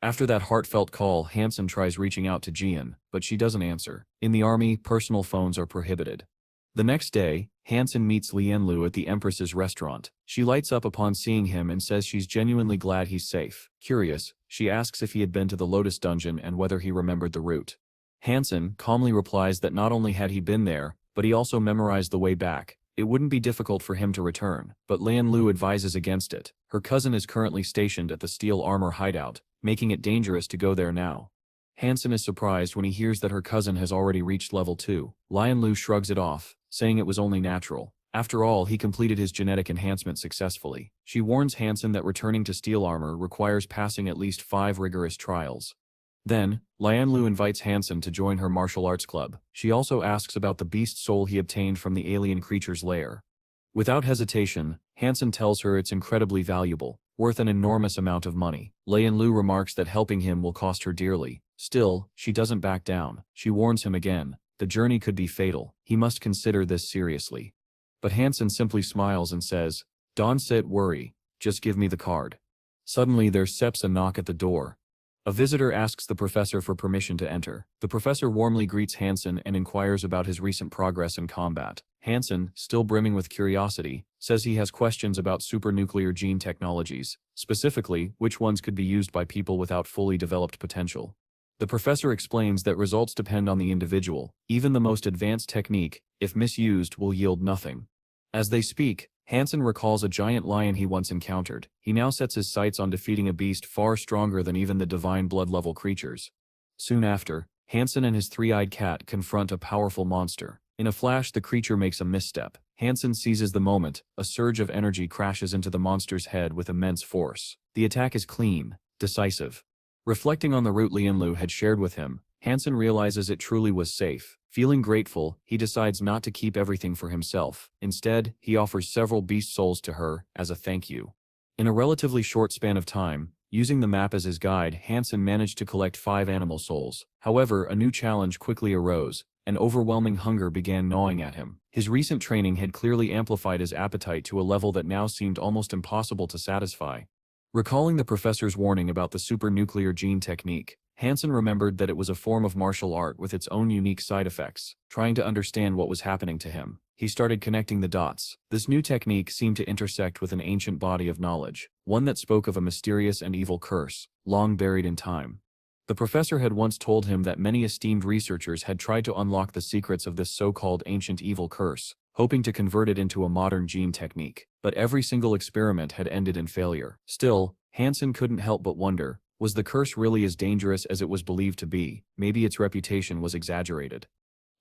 After that heartfelt call, Hansen tries reaching out to Jian, but she doesn't answer. In the army, personal phones are prohibited. The next day, Hansen meets Lianlu at the Empress's restaurant. She lights up upon seeing him and says she's genuinely glad he's safe. Curious, she asks if he had been to the Lotus Dungeon and whether he remembered the route. Hansen calmly replies that not only had he been there, but he also memorized the way back. It wouldn't be difficult for him to return, but Lianlu advises against it. Her cousin is currently stationed at the steel armor hideout, making it dangerous to go there now. Hansen is surprised when he hears that her cousin has already reached level 2. Lianlu shrugs it off, saying it was only natural. After all, he completed his genetic enhancement successfully. She warns Hansen that returning to steel armor requires passing at least 5 rigorous trials. Then, Lianlu invites Hansen to join her martial arts club. She also asks about the beast soul he obtained from the alien creature's lair. Without hesitation, Hansen tells her it's incredibly valuable, worth an enormous amount of money. Lianlu remarks that helping him will cost her dearly. Still, she doesn't back down. She warns him again. The journey could be fatal. He must consider this seriously. But Hansen simply smiles and says, "Don't sit worry, just give me the card." Suddenly there steps a knock at the door. A visitor asks the professor for permission to enter. The professor warmly greets Hansen and inquires about his recent progress in combat. Hansen, still brimming with curiosity, says he has questions about supernuclear gene technologies, specifically which ones could be used by people without fully developed potential. The professor explains that results depend on the individual. Even the most advanced technique, if misused, will yield nothing. As they speak, Hansen recalls a giant lion he once encountered. He now sets his sights on defeating a beast far stronger than even the divine blood-level creatures. Soon after, Hansen and his three-eyed cat confront a powerful monster. In a flash, the creature makes a misstep. Hansen seizes the moment. A surge of energy crashes into the monster's head with immense force. The attack is clean, decisive. Reflecting on the route Lianlu had shared with him, Hansen realizes it truly was safe. Feeling grateful, he decides not to keep everything for himself. Instead, he offers several beast souls to her as a thank you. In a relatively short span of time, using the map as his guide, Hansen managed to collect 5 animal souls. However, a new challenge quickly arose. An overwhelming hunger began gnawing at him. His recent training had clearly amplified his appetite to a level that now seemed almost impossible to satisfy. Recalling the professor's warning about the supernuclear gene technique, Hansen remembered that it was a form of martial art with its own unique side effects. Trying to understand what was happening to him, he started connecting the dots. This new technique seemed to intersect with an ancient body of knowledge, one that spoke of a mysterious and evil curse, long buried in time. The professor had once told him that many esteemed researchers had tried to unlock the secrets of this so-called ancient evil curse, hoping to convert it into a modern gene technique. But every single experiment had ended in failure. Still, Hansen couldn't help but wonder, was the curse really as dangerous as it was believed to be? Maybe its reputation was exaggerated.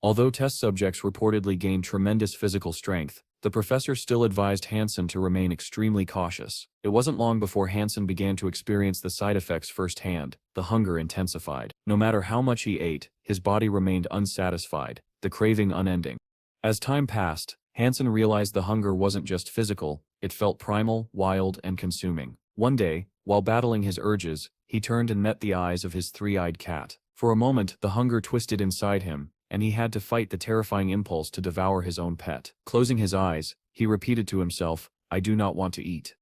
Although test subjects reportedly gained tremendous physical strength, the professor still advised Hansen to remain extremely cautious. It wasn't long before Hansen began to experience the side effects firsthand. The hunger intensified. No matter how much he ate, his body remained unsatisfied, the craving unending. As time passed, Hansen realized the hunger wasn't just physical, it felt primal, wild, and consuming. One day, while battling his urges, he turned and met the eyes of his three-eyed cat. For a moment, the hunger twisted inside him, and he had to fight the terrifying impulse to devour his own pet. Closing his eyes, he repeated to himself, "I do not want to eat."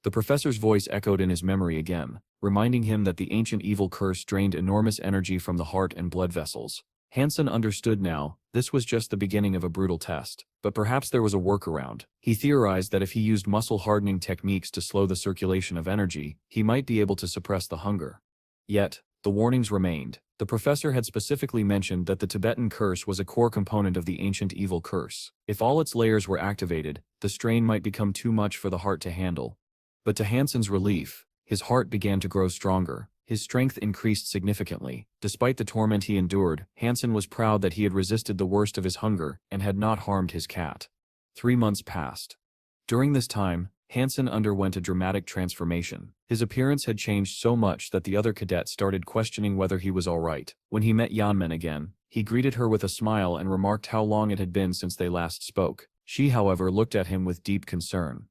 The professor's voice echoed in his memory again, reminding him that the ancient evil curse drained enormous energy from the heart and blood vessels. Hansen understood now, this was just the beginning of a brutal test, but perhaps there was a workaround. He theorized that if he used muscle-hardening techniques to slow the circulation of energy, he might be able to suppress the hunger. Yet, the warnings remained. The professor had specifically mentioned that the Tibetan curse was a core component of the ancient evil curse. If all its layers were activated, the strain might become too much for the heart to handle. But to Hansen's relief, his heart began to grow stronger. His strength increased significantly. Despite the torment he endured, Hansen was proud that he had resisted the worst of his hunger and had not harmed his cat. 3 months passed. During this time, Hansen underwent a dramatic transformation. His appearance had changed so much that the other cadets started questioning whether he was all right. When he met Yanmen again, he greeted her with a smile and remarked how long it had been since they last spoke. She, however, looked at him with deep concern.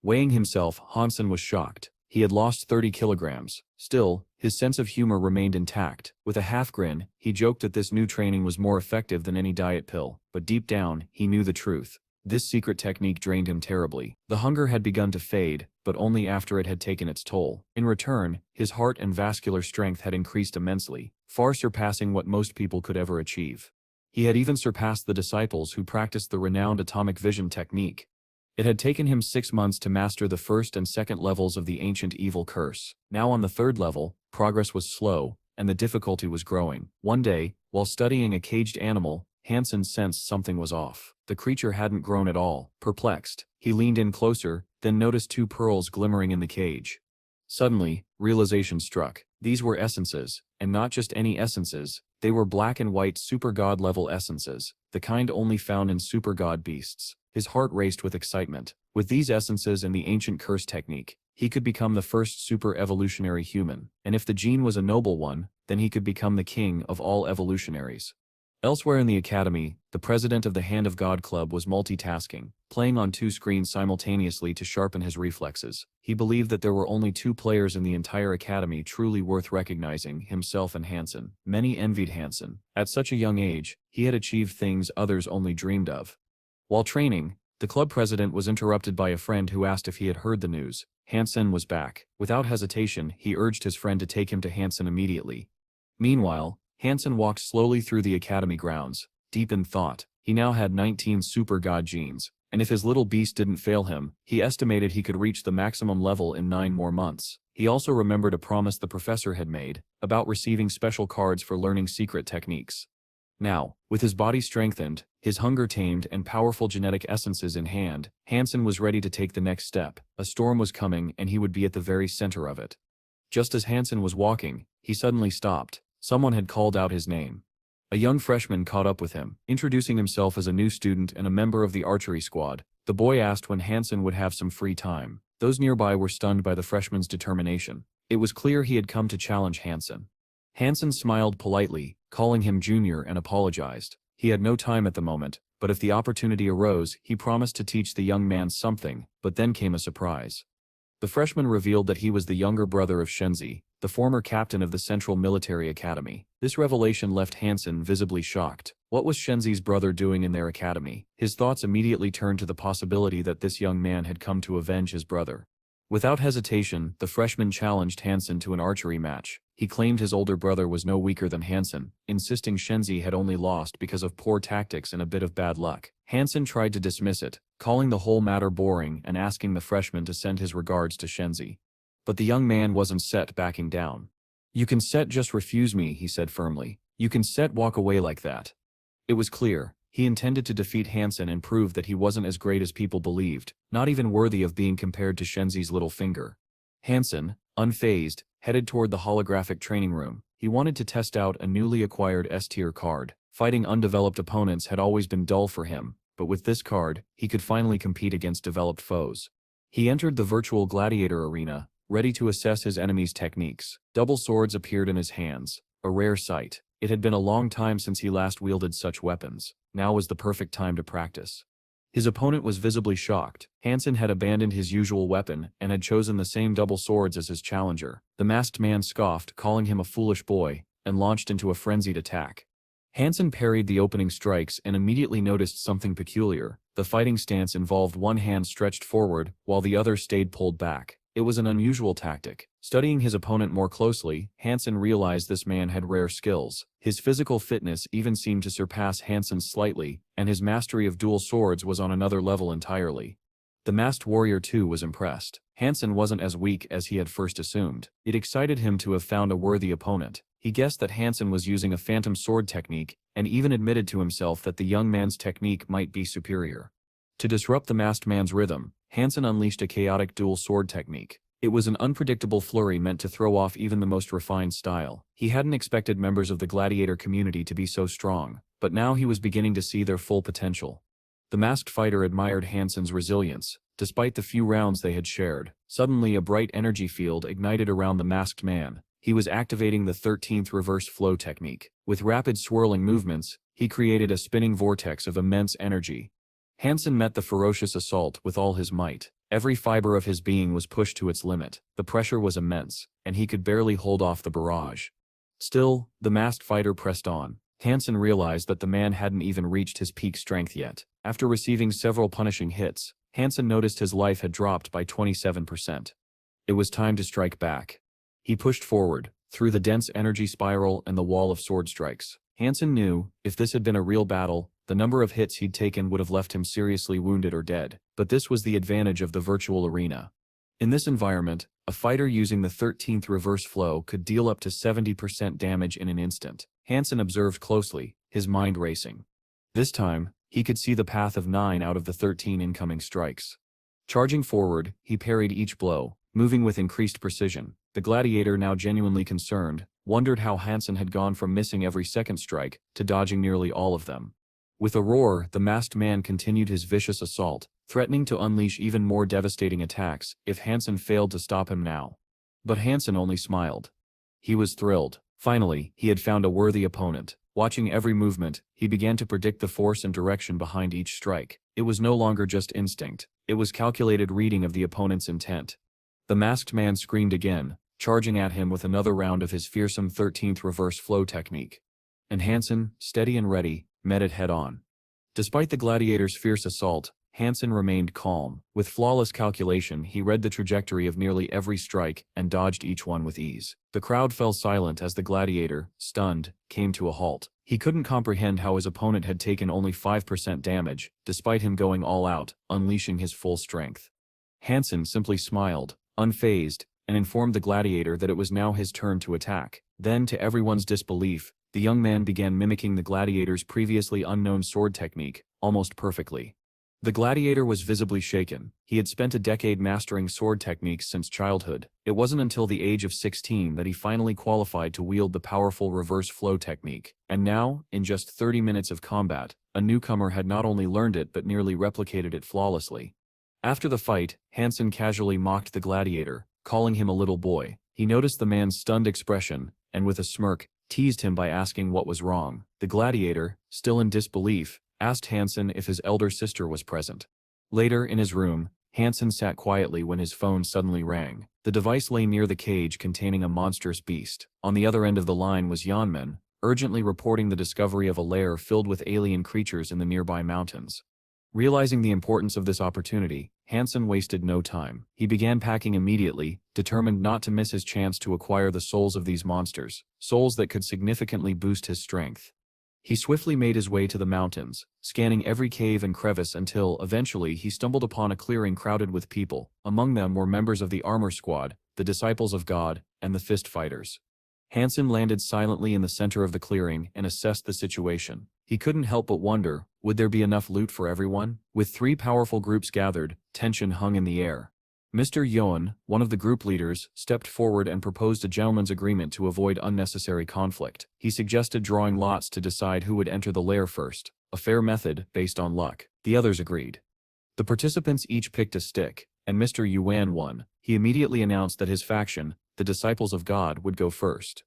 Weighing himself, Hansen was shocked. He had lost 30 kilograms. Still, his sense of humor remained intact. With a half-grin, he joked that this new training was more effective than any diet pill. But deep down, he knew the truth. This secret technique drained him terribly. The hunger had begun to fade, but only after it had taken its toll. In return, his heart and vascular strength had increased immensely, far surpassing what most people could ever achieve. He had even surpassed the disciples who practiced the renowned atomic vision technique. It had taken him 6 months to master the first and second levels of the ancient evil curse. Now on the third level, progress was slow, and the difficulty was growing. One day, while studying a caged animal, Hansen sensed something was off. The creature hadn't grown at all. Perplexed, he leaned in closer, then noticed 2 pearls glimmering in the cage. Suddenly, realization struck. These were essences, and not just any essences. They were black and white super god-level essences. the kind only found in super god beasts. His heart raced with excitement. With these essences and the ancient curse technique, he could become the first super evolutionary human, and if the gene was a noble one, then he could become the king of all evolutionaries. Elsewhere in the academy, the president of the Hand of God Club was multitasking, playing on 2 screens simultaneously to sharpen his reflexes. He believed that there were only 2 players in the entire academy truly worth recognizing, himself and Hansen. Many envied Hansen. At such a young age, he had achieved things others only dreamed of. While training, the club president was interrupted by a friend who asked if he had heard the news. Hansen was back. Without hesitation, he urged his friend to take him to Hansen immediately. Meanwhile, Hansen walked slowly through the academy grounds, deep in thought. He now had 19 super god genes, and if his little beast didn't fail him, he estimated he could reach the maximum level in 9 more months. He also remembered a promise the professor had made, about receiving special cards for learning secret techniques. Now, with his body strengthened, his hunger tamed and powerful genetic essences in hand, Hansen was ready to take the next step. A storm was coming and he would be at the very center of it. Just as Hansen was walking, he suddenly stopped. Someone had called out his name. A young freshman caught up with him, introducing himself as a new student and a member of the archery squad. The boy asked when Hansen would have some free time. Those nearby were stunned by the freshman's determination. It was clear he had come to challenge Hansen. Hansen smiled politely, calling him junior, and apologized. He had no time at the moment, but if the opportunity arose, he promised to teach the young man something. But then came a surprise. The freshman revealed that he was the younger brother of Shenzi, the former captain of the Central Military Academy. This revelation left Hansen visibly shocked. What was Shenzi's brother doing in their academy? His thoughts immediately turned to the possibility that this young man had come to avenge his brother. Without hesitation, the freshman challenged Hansen to an archery match. He claimed his older brother was no weaker than Hansen, insisting Shenzi had only lost because of poor tactics and a bit of bad luck. Hansen tried to dismiss it, calling the whole matter boring and asking the freshman to send his regards to Shenzi. But the young man wasn't set backing down. "You can set just refuse me," he said firmly. "You can set walk away like that." It was clear. He intended to defeat Hansen and prove that he wasn't as great as people believed, not even worthy of being compared to Shenzi's little finger. Hansen, unfazed, headed toward the holographic training room. He wanted to test out a newly acquired S-tier card. Fighting undeveloped opponents had always been dull for him, but with this card, he could finally compete against developed foes. He entered the virtual gladiator arena, ready to assess his enemy's techniques. Double swords appeared in his hands, a rare sight. It had been a long time since he last wielded such weapons. Now was the perfect time to practice. His opponent was visibly shocked. Hansen had abandoned his usual weapon and had chosen the same double swords as his challenger. The masked man scoffed, calling him a foolish boy, and launched into a frenzied attack. Hansen parried the opening strikes and immediately noticed something peculiar. The fighting stance involved one hand stretched forward, while the other stayed pulled back. It was an unusual tactic. Studying his opponent more closely, Hansen realized this man had rare skills. His physical fitness even seemed to surpass Hansen's slightly, and his mastery of dual swords was on another level entirely. The masked warrior too was impressed. Hansen wasn't as weak as he had first assumed. It excited him to have found a worthy opponent. He guessed that Hansen was using a phantom sword technique, and even admitted to himself that the young man's technique might be superior. To disrupt the masked man's rhythm, Hansen unleashed a chaotic dual sword technique. It was an unpredictable flurry meant to throw off even the most refined style. He hadn't expected members of the gladiator community to be so strong, but now he was beginning to see their full potential. The masked fighter admired Hansen's resilience. Despite the few rounds they had shared, suddenly a bright energy field ignited around the masked man. He was activating the 13th reverse flow technique. With rapid swirling movements, he created a spinning vortex of immense energy. Hansen met the ferocious assault with all his might. Every fiber of his being was pushed to its limit. The pressure was immense, and he could barely hold off the barrage. Still, the masked fighter pressed on. Hansen realized that the man hadn't even reached his peak strength yet. After receiving several punishing hits, Hansen noticed his life had dropped by 27%. It was time to strike back. He pushed forward, through the dense energy spiral and the wall of sword strikes. Hansen knew, if this had been a real battle, the number of hits he'd taken would have left him seriously wounded or dead. But this was the advantage of the virtual arena. In this environment, a fighter using the 13th reverse flow could deal up to 70% damage in an instant. Hansen observed closely, his mind racing. This time, he could see the path of 9 out of the 13 incoming strikes. Charging forward, he parried each blow, moving with increased precision. The gladiator, now genuinely concerned, wondered how Hansen had gone from missing every second strike to dodging nearly all of them. With a roar, the masked man continued his vicious assault, threatening to unleash even more devastating attacks if Hansen failed to stop him now. But Hansen only smiled. He was thrilled. Finally, he had found a worthy opponent. Watching every movement, he began to predict the force and direction behind each strike. It was no longer just instinct. It was calculated reading of the opponent's intent. The masked man screamed again, charging at him with another round of his fearsome 13th reverse flow technique. And Hansen, steady and ready, met it head-on. Despite the gladiator's fierce assault, Hansen remained calm. With flawless calculation, he read the trajectory of nearly every strike and dodged each one with ease. The crowd fell silent as the gladiator, stunned, came to a halt. He couldn't comprehend how his opponent had taken only 5% damage, despite him going all out, unleashing his full strength. Hansen simply smiled, unfazed, and informed the gladiator that it was now his turn to attack. Then, to everyone's disbelief, the young man began mimicking the gladiator's previously unknown sword technique, almost perfectly. The gladiator was visibly shaken. He had spent a decade mastering sword techniques since childhood. It wasn't until the age of 16 that he finally qualified to wield the powerful reverse flow technique. And now, in just 30 minutes of combat, a newcomer had not only learned it but nearly replicated it flawlessly. After the fight, Hansen casually mocked the gladiator, calling him a little boy. He noticed the man's stunned expression, and with a smirk, teased him by asking what was wrong. The gladiator, still in disbelief, asked Hansen if his elder sister was present. Later, in his room, Hansen sat quietly when his phone suddenly rang. The device lay near the cage containing a monstrous beast. On the other end of the line was Yanmen, urgently reporting the discovery of a lair filled with alien creatures in the nearby mountains. Realizing the importance of this opportunity, Hansen wasted no time. He began packing immediately, determined not to miss his chance to acquire the souls of these monsters, souls that could significantly boost his strength. He swiftly made his way to the mountains, scanning every cave and crevice until, eventually, he stumbled upon a clearing crowded with people. Among them were members of the armor squad, the disciples of God, and the fist fighters. Hansen landed silently in the center of the clearing and assessed the situation. He couldn't help but wonder, would there be enough loot for everyone? With three powerful groups gathered, tension hung in the air. Mr. Yoan, one of the group leaders, stepped forward and proposed a gentleman's agreement to avoid unnecessary conflict. He suggested drawing lots to decide who would enter the lair first, a fair method based on luck. The others agreed. The participants each picked a stick, and Mr. Yuan won. He immediately announced that his faction, the Disciples of God, would go first.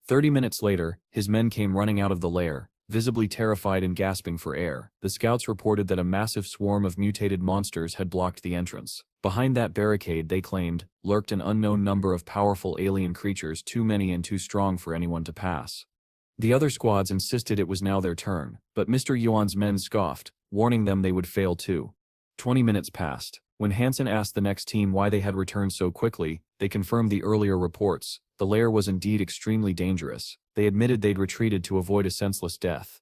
30 minutes later, his men came running out of the lair, visibly terrified and gasping for air. The scouts reported that a massive swarm of mutated monsters had blocked the entrance. Behind that barricade, they claimed, lurked an unknown number of powerful alien creatures, too many and too strong for anyone to pass. The other squads insisted it was now their turn, but Mr. Yuan's men scoffed, warning them they would fail too. 20 minutes passed. When Hansen asked the next team why they had returned so quickly, they confirmed the earlier reports. The lair was indeed extremely dangerous. They admitted they'd retreated to avoid a senseless death.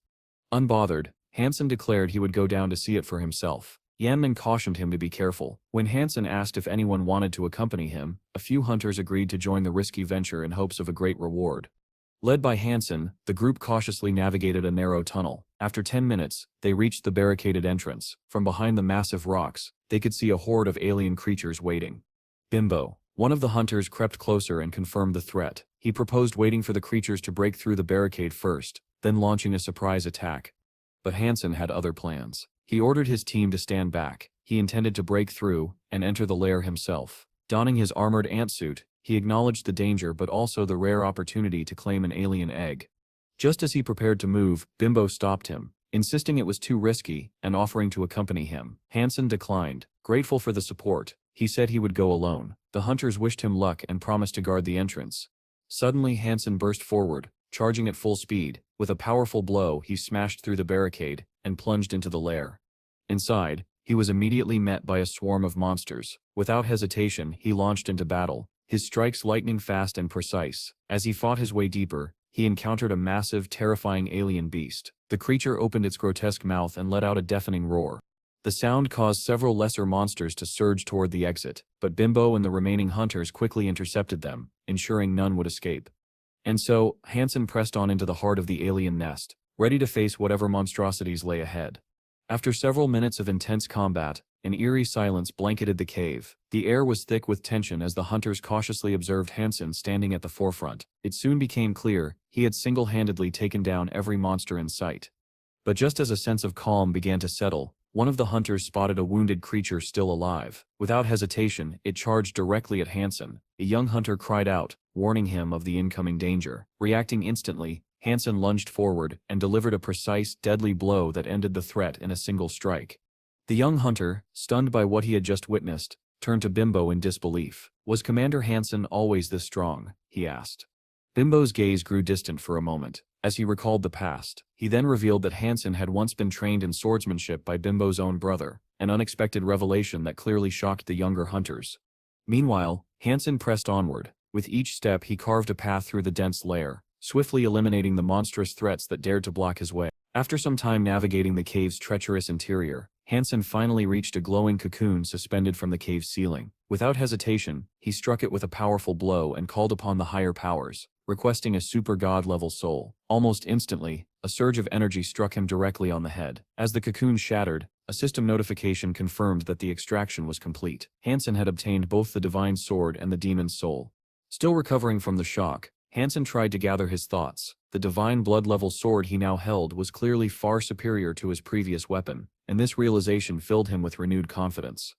Unbothered, Hansen declared he would go down to see it for himself. Yanmen cautioned him to be careful. When Hansen asked if anyone wanted to accompany him, a few hunters agreed to join the risky venture in hopes of a great reward. Led by Hansen, the group cautiously navigated a narrow tunnel. After 10 minutes, they reached the barricaded entrance. From behind the massive rocks, they could see a horde of alien creatures waiting. Bimbo, one of the hunters, crept closer and confirmed the threat. He proposed waiting for the creatures to break through the barricade first, then launching a surprise attack. But Hansen had other plans. He ordered his team to stand back. He intended to break through and enter the lair himself. Donning his armored antsuit, he acknowledged the danger but also the rare opportunity to claim an alien egg. Just as he prepared to move, Bimbo stopped him, insisting it was too risky and offering to accompany him. Hansen declined. Grateful for the support, he said he would go alone. The hunters wished him luck and promised to guard the entrance. Suddenly Hansen burst forward, charging at full speed. With a powerful blow, he smashed through the barricade and plunged into the lair. Inside, he was immediately met by a swarm of monsters. Without hesitation, he launched into battle, his strikes lightning fast and precise. As he fought his way deeper, he encountered a massive, terrifying alien beast. The creature opened its grotesque mouth and let out a deafening roar. The sound caused several lesser monsters to surge toward the exit, but Bimbo and the remaining hunters quickly intercepted them, ensuring none would escape. And so, Hansen pressed on into the heart of the alien nest, ready to face whatever monstrosities lay ahead. After several minutes of intense combat, an eerie silence blanketed the cave. The air was thick with tension as the hunters cautiously observed Hansen standing at the forefront. It soon became clear he had single-handedly taken down every monster in sight. But just as a sense of calm began to settle, one of the hunters spotted a wounded creature still alive. Without hesitation, it charged directly at Hansen. A young hunter cried out, warning him of the incoming danger. Reacting instantly, Hansen lunged forward and delivered a precise, deadly blow that ended the threat in a single strike. The young hunter, stunned by what he had just witnessed, turned to Bimbo in disbelief. "Was Commander Hansen always this strong?" he asked. Bimbo's gaze grew distant for a moment, as he recalled the past. He then revealed that Hansen had once been trained in swordsmanship by Bimbo's own brother, an unexpected revelation that clearly shocked the younger hunters. Meanwhile, Hansen pressed onward. With each step he carved a path through the dense lair, swiftly eliminating the monstrous threats that dared to block his way. After some time navigating the cave's treacherous interior, Hansen finally reached a glowing cocoon suspended from the cave's ceiling. Without hesitation, he struck it with a powerful blow and called upon the higher powers, requesting a super god-level soul. Almost instantly, a surge of energy struck him directly on the head. As the cocoon shattered, a system notification confirmed that the extraction was complete. Hansen had obtained both the divine sword and the demon's soul. Still recovering from the shock, Hansen tried to gather his thoughts. The divine blood-level sword he now held was clearly far superior to his previous weapon, and this realization filled him with renewed confidence.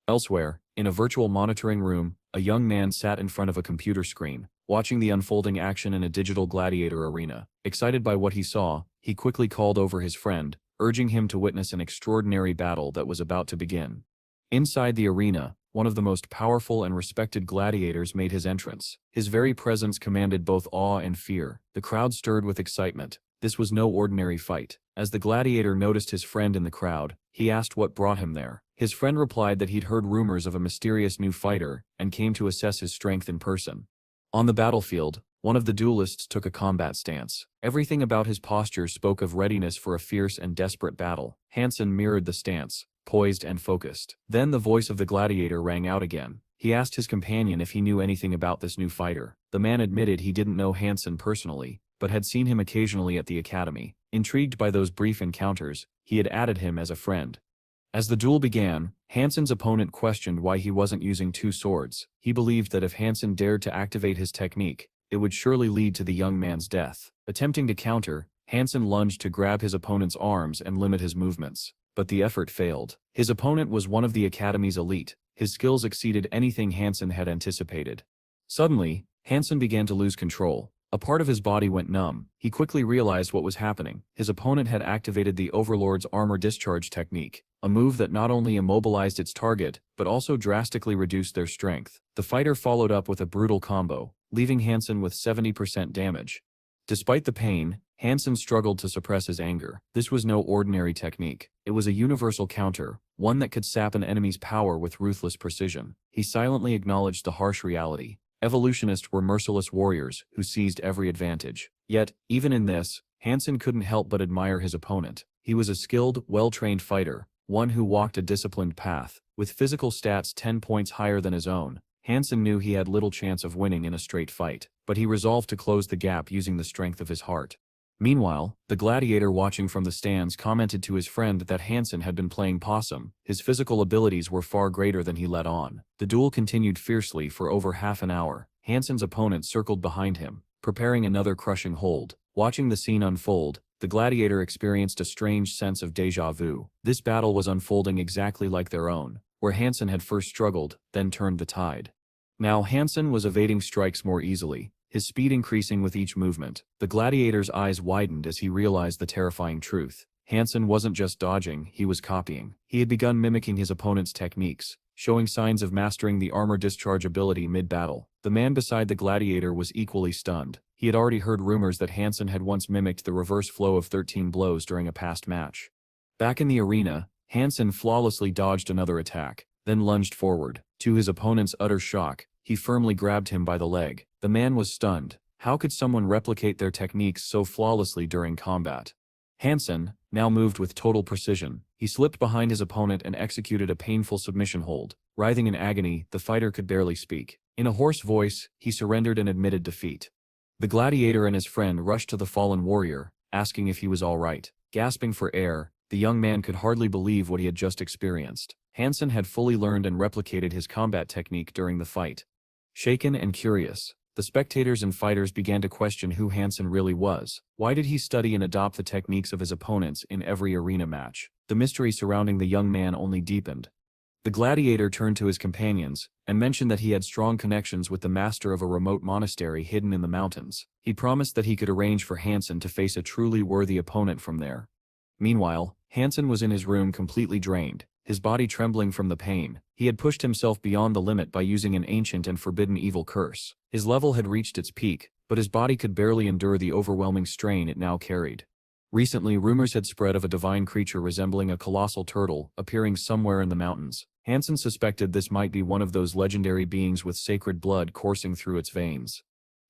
Elsewhere, in a virtual monitoring room, a young man sat in front of a computer screen, watching the unfolding action in a digital gladiator arena. Excited by what he saw, he quickly called over his friend, urging him to witness an extraordinary battle that was about to begin. Inside the arena, one of the most powerful and respected gladiators made his entrance. His very presence commanded both awe and fear. The crowd stirred with excitement. This was no ordinary fight. As the gladiator noticed his friend in the crowd, he asked what brought him there. His friend replied that he'd heard rumors of a mysterious new fighter and came to assess his strength in person. On the battlefield, one of the duelists took a combat stance. Everything about his posture spoke of readiness for a fierce and desperate battle. Hansen mirrored the stance, poised and focused. Then the voice of the gladiator rang out again. He asked his companion if he knew anything about this new fighter. The man admitted he didn't know Hansen personally, but had seen him occasionally at the academy. Intrigued by those brief encounters, he had added him as a friend. As the duel began, Hansen's opponent questioned why he wasn't using two swords. He believed that if Hansen dared to activate his technique, it would surely lead to the young man's death. Attempting to counter, Hansen lunged to grab his opponent's arms and limit his movements. But the effort failed. His opponent was one of the academy's elite. His skills exceeded anything Hansen had anticipated. Suddenly, Hansen began to lose control. A part of his body went numb. He quickly realized what was happening. His opponent had activated the Overlord's armor discharge technique, a move that not only immobilized its target, but also drastically reduced their strength. The fighter followed up with a brutal combo, leaving Hansen with 70% damage. Despite the pain, Hansen struggled to suppress his anger. This was no ordinary technique. It was a universal counter, one that could sap an enemy's power with ruthless precision. He silently acknowledged the harsh reality. Evolutionists were merciless warriors who seized every advantage. Yet, even in this, Hansen couldn't help but admire his opponent. He was a skilled, well-trained fighter, one who walked a disciplined path. With physical stats 10 points higher than his own, Hansen knew he had little chance of winning in a straight fight, but he resolved to close the gap using the strength of his heart. Meanwhile, the gladiator watching from the stands commented to his friend that Hansen had been playing possum. His physical abilities were far greater than he let on. The duel continued fiercely for over half an hour. Hansen's opponent circled behind him, preparing another crushing hold. Watching the scene unfold, the gladiator experienced a strange sense of déjà vu. This battle was unfolding exactly like their own, where Hansen had first struggled, then turned the tide. Now Hansen was evading strikes more easily, his speed increasing with each movement. The gladiator's eyes widened as he realized the terrifying truth. Hansen wasn't just dodging, he was copying. He had begun mimicking his opponent's techniques, showing signs of mastering the armor discharge ability mid-battle. The man beside the gladiator was equally stunned. He had already heard rumors that Hansen had once mimicked the reverse flow of 13 blows during a past match. Back in the arena, Hansen flawlessly dodged another attack, then lunged forward. To his opponent's utter shock, he firmly grabbed him by the leg. The man was stunned. How could someone replicate their techniques so flawlessly during combat? Hansen, now moved with total precision, he slipped behind his opponent and executed a painful submission hold. Writhing in agony, the fighter could barely speak. In a hoarse voice, he surrendered and admitted defeat. The gladiator and his friend rushed to the fallen warrior, asking if he was all right. Gasping for air, the young man could hardly believe what he had just experienced. Hansen had fully learned and replicated his combat technique during the fight. Shaken and curious, The spectators and fighters began to question who Hansen really was. Why did he study and adopt the techniques of his opponents in every arena match? The mystery surrounding the young man only deepened. The gladiator turned to his companions and mentioned that he had strong connections with the master of a remote monastery hidden in the mountains. He promised that he could arrange for Hansen to face a truly worthy opponent from there. Meanwhile, Hansen was in his room completely drained, his body trembling from the pain. He had pushed himself beyond the limit by using an ancient and forbidden evil curse. His level had reached its peak, but his body could barely endure the overwhelming strain it now carried. Recently, rumors had spread of a divine creature resembling a colossal turtle appearing somewhere in the mountains. Hansen suspected this might be one of those legendary beings with sacred blood coursing through its veins.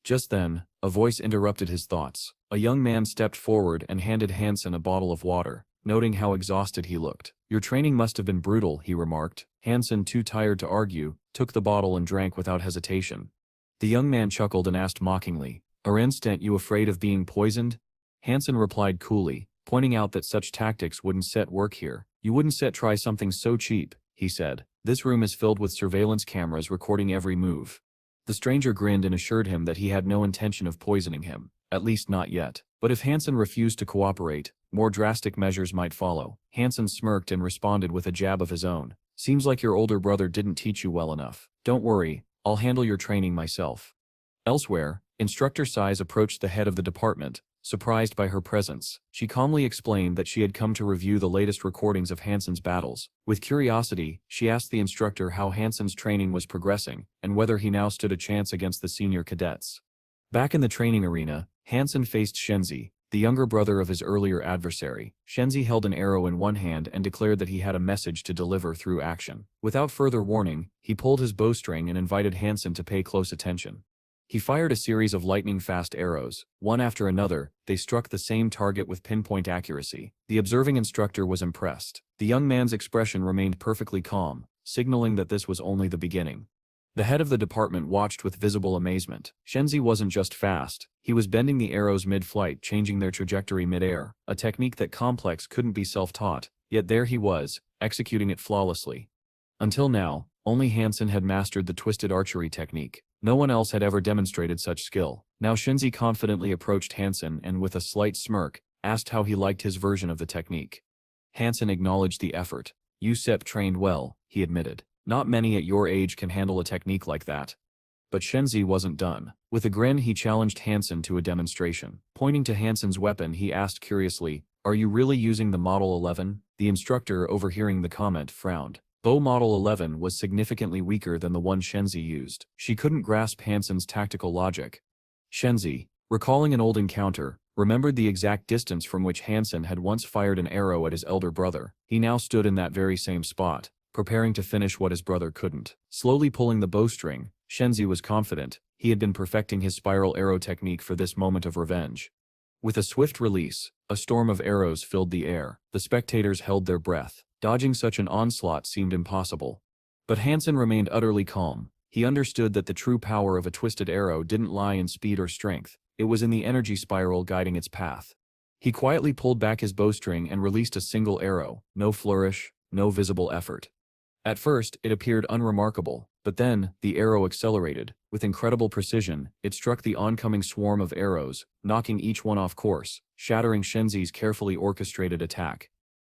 Just then, a voice interrupted his thoughts. A young man stepped forward and handed Hansen a bottle of water, noting how exhausted he looked. "Your training must have been brutal," he remarked. Hansen, too tired to argue, took the bottle and drank without hesitation. The young man chuckled and asked mockingly, "Aren't you afraid of being poisoned?" Hansen replied coolly, pointing out that such tactics wouldn't work here. "You wouldn't try something so cheap," he said. "This room is filled with surveillance cameras recording every move." The stranger grinned and assured him that he had no intention of poisoning him, at least not yet. But if Hansen refused to cooperate, more drastic measures might follow. Hansen smirked and responded with a jab of his own. "Seems like your older brother didn't teach you well enough. Don't worry, I'll handle your training myself." Elsewhere, Instructor Size approached the head of the department, surprised by her presence. She calmly explained that she had come to review the latest recordings of Hansen's battles. With curiosity, she asked the instructor how Hansen's training was progressing, and whether he now stood a chance against the senior cadets. Back in the training arena, Hansen faced Shenzi, the younger brother of his earlier adversary. Shenzi held an arrow in one hand and declared that he had a message to deliver through action. Without further warning, he pulled his bowstring and invited Hansen to pay close attention. He fired a series of lightning-fast arrows. One after another, they struck the same target with pinpoint accuracy. The observing instructor was impressed. The young man's expression remained perfectly calm, signaling that this was only the beginning. The head of the department watched with visible amazement. Shenzi wasn't just fast, he was bending the arrows mid-flight, changing their trajectory mid-air, a technique that complex couldn't be self-taught, yet there he was, executing it flawlessly. Until now, only Hansen had mastered the twisted archery technique. No one else had ever demonstrated such skill. Now Shenzi confidently approached Hansen and with a slight smirk, asked how he liked his version of the technique. Hansen acknowledged the effort. "You trained well," he admitted. "Not many at your age can handle a technique like that." But Shenzi wasn't done. With a grin he challenged Hansen to a demonstration. Pointing to Hansen's weapon he asked curiously, "Are you really using the Model 11? The instructor, overhearing the comment, frowned. Bow Model 11 was significantly weaker than the one Shenzi used. She couldn't grasp Hansen's tactical logic. Shenzi, recalling an old encounter, remembered the exact distance from which Hansen had once fired an arrow at his elder brother. He now stood in that very same spot, preparing to finish what his brother couldn't. Slowly pulling the bowstring, Shenzi was confident. He had been perfecting his spiral arrow technique for this moment of revenge. With a swift release, a storm of arrows filled the air. The spectators held their breath. Dodging such an onslaught seemed impossible. But Hansen remained utterly calm. He understood that the true power of a twisted arrow didn't lie in speed or strength. It was in the energy spiral guiding its path. He quietly pulled back his bowstring and released a single arrow. No flourish, no visible effort. At first, it appeared unremarkable, but then, the arrow accelerated. With incredible precision, it struck the oncoming swarm of arrows, knocking each one off course, shattering Shenzi's carefully orchestrated attack.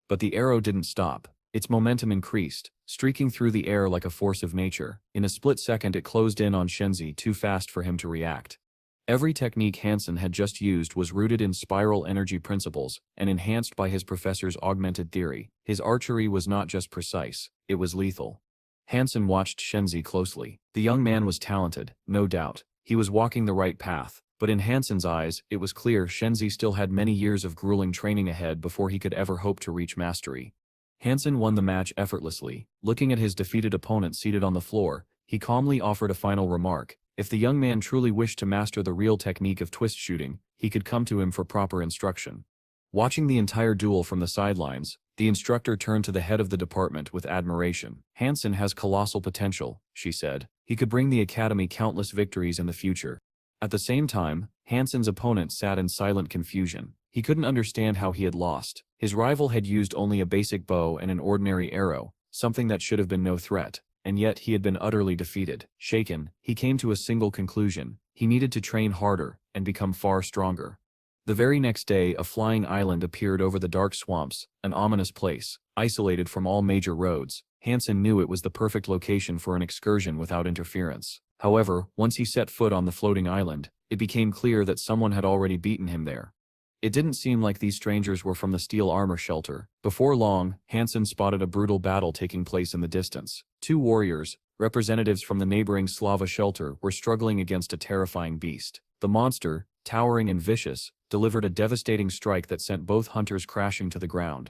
But the arrow didn't stop. Its momentum increased, streaking through the air like a force of nature. In a split second it closed in on Shenzi, too fast for him to react. Every technique Hansen had just used was rooted in spiral energy principles, and enhanced by his professor's augmented theory. His archery was not just precise, it was lethal. Hansen watched Shenzi closely. The young man was talented, no doubt. He was walking the right path. But in Hansen's eyes, it was clear Shenzi still had many years of grueling training ahead before he could ever hope to reach mastery. Hansen won the match effortlessly. Looking at his defeated opponent seated on the floor, he calmly offered a final remark. If the young man truly wished to master the real technique of twist shooting, he could come to him for proper instruction. Watching the entire duel from the sidelines, the instructor turned to the head of the department with admiration. "Hansen has colossal potential," she said. "He could bring the academy countless victories in the future." At the same time, Hansen's opponent sat in silent confusion. He couldn't understand how he had lost. His rival had used only a basic bow and an ordinary arrow, something that should have been no threat, and yet he had been utterly defeated. Shaken, he came to a single conclusion. He needed to train harder and become far stronger. The very next day, a flying island appeared over the dark swamps, an ominous place, isolated from all major roads. Hansen knew it was the perfect location for an excursion without interference. However, once he set foot on the floating island, it became clear that someone had already beaten him there. It didn't seem like these strangers were from the steel armor shelter. Before long, Hansen spotted a brutal battle taking place in the distance. Two warriors, representatives from the neighboring Slava shelter, were struggling against a terrifying beast. The monster, towering and vicious, delivered a devastating strike that sent both hunters crashing to the ground.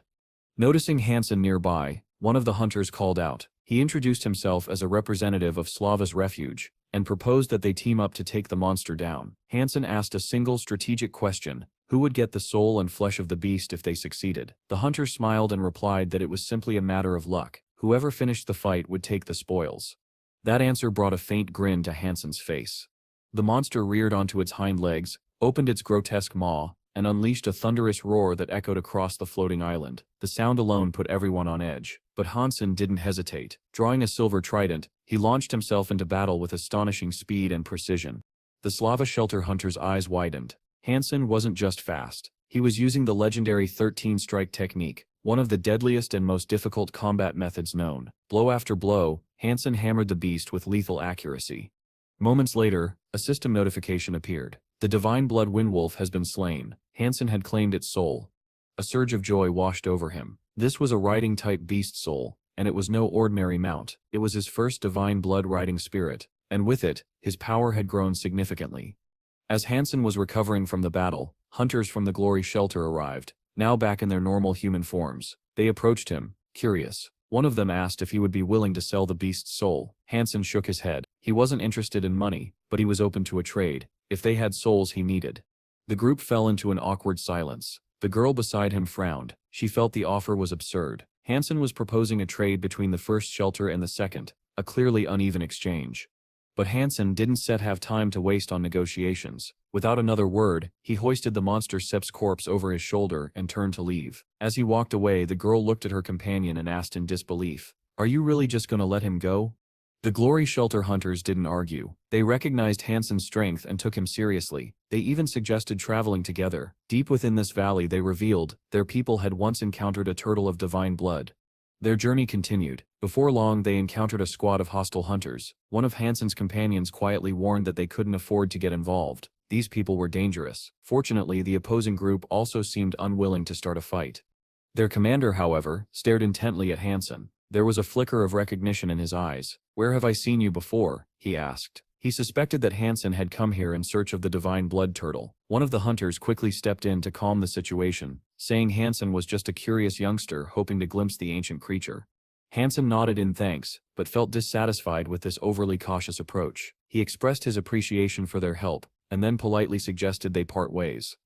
Noticing Hansen nearby, one of the hunters called out. He introduced himself as a representative of Slava's refuge, and proposed that they team up to take the monster down. Hansen asked a single strategic question: who would get the soul and flesh of the beast if they succeeded? The hunter smiled and replied that it was simply a matter of luck. Whoever finished the fight would take the spoils. That answer brought a faint grin to Hansen's face. The monster reared onto its hind legs, opened its grotesque maw, and unleashed a thunderous roar that echoed across the floating island. The sound alone put everyone on edge. But Hansen didn't hesitate. Drawing a silver trident, he launched himself into battle with astonishing speed and precision. The Slava shelter hunter's eyes widened. Hansen wasn't just fast. He was using the legendary 13-strike technique, one of the deadliest and most difficult combat methods known. Blow after blow, Hansen hammered the beast with lethal accuracy. Moments later, a system notification appeared. The divine blood windwolf has been slain. Hansen had claimed its soul. A surge of joy washed over him. This was a riding-type beast soul, and it was no ordinary mount. It was his first divine blood riding spirit, and with it, his power had grown significantly. As Hansen was recovering from the battle, hunters from the Glory Shelter arrived, now back in their normal human forms. They approached him, curious. One of them asked if he would be willing to sell the beast's soul. Hansen shook his head. He wasn't interested in money, but he was open to a trade, if they had souls he needed. The group fell into an awkward silence. The girl beside him frowned. She felt the offer was absurd. Hansen was proposing a trade between the first shelter and the second, a clearly uneven exchange. But Hansen didn't have time to waste on negotiations. Without another word, he hoisted the monster Sep's corpse over his shoulder and turned to leave. As he walked away, the girl looked at her companion and asked in disbelief, "Are you really just gonna let him go?" The Glory Shelter hunters didn't argue. They recognized Hansen's strength and took him seriously. They even suggested traveling together. Deep within this valley, they revealed, their people had once encountered a turtle of divine blood. Their journey continued. Before long, they encountered a squad of hostile hunters. One of Hansen's companions quietly warned that they couldn't afford to get involved. These people were dangerous. Fortunately, the opposing group also seemed unwilling to start a fight. Their commander, however, stared intently at Hansen. There was a flicker of recognition in his eyes. "Where have I seen you before?" he asked. He suspected that Hansen had come here in search of the divine blood turtle. One of the hunters quickly stepped in to calm the situation, saying Hansen was just a curious youngster hoping to glimpse the ancient creature. Hansen nodded in thanks, but felt dissatisfied with this overly cautious approach. He expressed his appreciation for their help, and then politely suggested they part ways.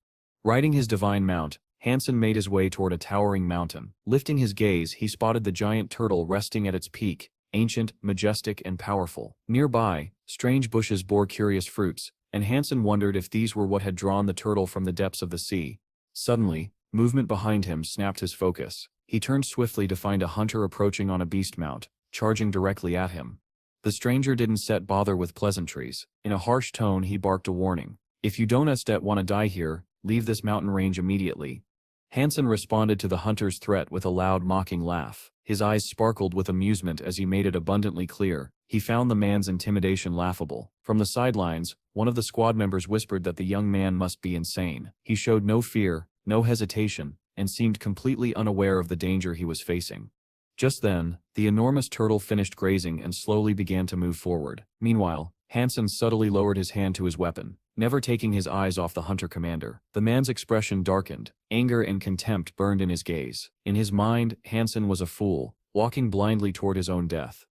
Riding his divine mount, Hansen made his way toward a towering mountain. Lifting his gaze, he spotted the giant turtle resting at its peak, ancient, majestic, and powerful. Nearby, strange bushes bore curious fruits, and Hansen wondered if these were what had drawn the turtle from the depths of the sea. Suddenly, movement behind him snapped his focus. He turned swiftly to find a hunter approaching on a beast mount, charging directly at him. The stranger didn't bother with pleasantries. In a harsh tone, he barked a warning. "If you don't want to die here, leave this mountain range immediately." Hansen responded to the hunter's threat with a loud mocking laugh. His eyes sparkled with amusement as he made it abundantly clear. He found the man's intimidation laughable. From the sidelines, one of the squad members whispered that the young man must be insane. He showed no fear, no hesitation, and seemed completely unaware of the danger he was facing. Just then, the enormous turtle finished grazing and slowly began to move forward. Meanwhile, Hansen subtly lowered his hand to his weapon, never taking his eyes off the hunter commander. The man's expression darkened. Anger and contempt burned in his gaze. In his mind, Hansen was a fool, walking blindly toward his own death.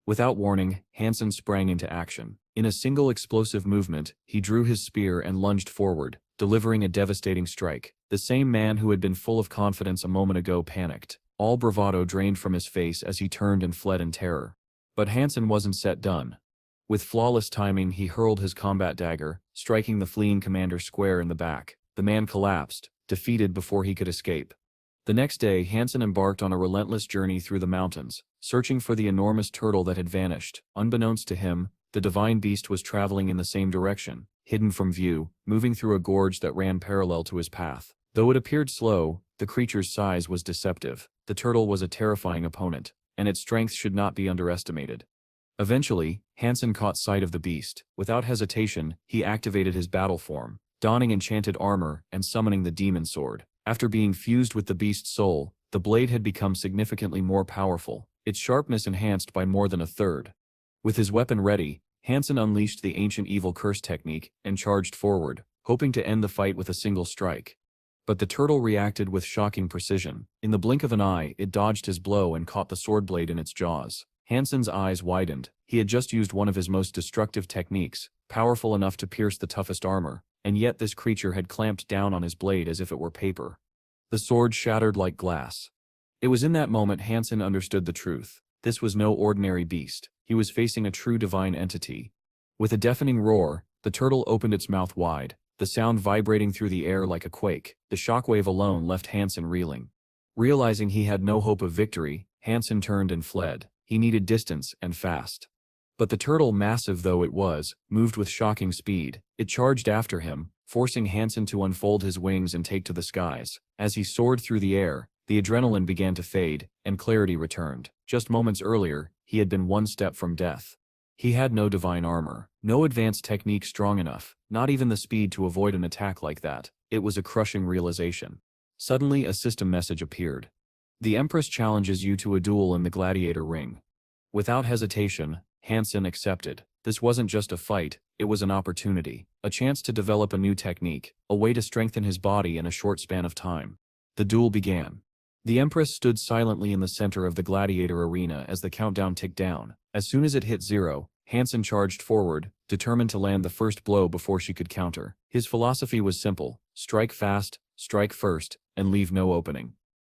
Without warning, Hansen sprang into action. In a single explosive movement, he drew his spear and lunged forward, delivering a devastating strike. The same man who had been full of confidence a moment ago panicked. All bravado drained from his face as he turned and fled in terror. But Hansen wasn't done. With flawless timing, he hurled his combat dagger, striking the fleeing commander square in the back. The man collapsed, defeated before he could escape. The next day, Hansen embarked on a relentless journey through the mountains, searching for the enormous turtle that had vanished. Unbeknownst to him, the divine beast was traveling in the same direction. hidden from view, moving through a gorge that ran parallel to his path. Though it appeared slow, the creature's size was deceptive. The turtle was a terrifying opponent, and its strength should not be underestimated. Eventually, Hansen caught sight of the beast. Without hesitation, he activated his battle form, donning enchanted armor and summoning the demon sword. After being fused with the beast's soul, the blade had become significantly more powerful, its sharpness enhanced by more than a third. With his weapon ready, Hansen unleashed the ancient evil curse technique and charged forward, hoping to end the fight with a single strike. But the turtle reacted with shocking precision. In the blink of an eye, it dodged his blow and caught the sword blade in its jaws. Hansen's eyes widened. He had just used one of his most destructive techniques, powerful enough to pierce the toughest armor, and yet this creature had clamped down on his blade as if it were paper. The sword shattered like glass. It was in that moment Hansen understood the truth. This was no ordinary beast. He was facing a true divine entity. With a deafening roar, the turtle opened its mouth wide, the sound vibrating through the air like a quake. The shockwave alone left Hansen reeling. Realizing he had no hope of victory, Hansen turned and fled. He needed distance, and fast. But the turtle, massive though it was, moved with shocking speed. It charged after him, forcing Hansen to unfold his wings and take to the skies. As he soared through the air, the adrenaline began to fade, and clarity returned. Just moments earlier, he had been one step from death. He had no divine armor, no advanced technique strong enough, not even the speed to avoid an attack like that. It was a crushing realization. Suddenly, a system message appeared. The Empress challenges you to a duel in the gladiator ring. Without hesitation, Hansen accepted. This wasn't just a fight, it was an opportunity, a chance to develop a new technique, a way to strengthen his body in a short span of time. The duel began. The Empress stood silently in the center of the gladiator arena as the countdown ticked down. As soon as it hit 0, Hansen charged forward, determined to land the first blow before she could counter. His philosophy was simple: strike fast, strike first, and leave no opening.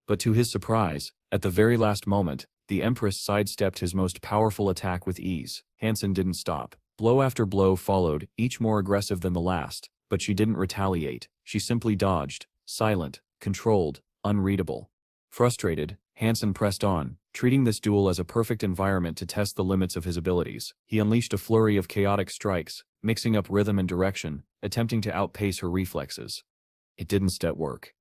But to his surprise, at the very last moment, the Empress sidestepped his most powerful attack with ease. Hansen didn't stop. Blow after blow followed, each more aggressive than the last, but she didn't retaliate. She simply dodged, silent, controlled, unreadable. Frustrated, Hansen pressed on, treating this duel as a perfect environment to test the limits of his abilities. He unleashed a flurry of chaotic strikes, mixing up rhythm and direction, attempting to outpace her reflexes. It didn't work.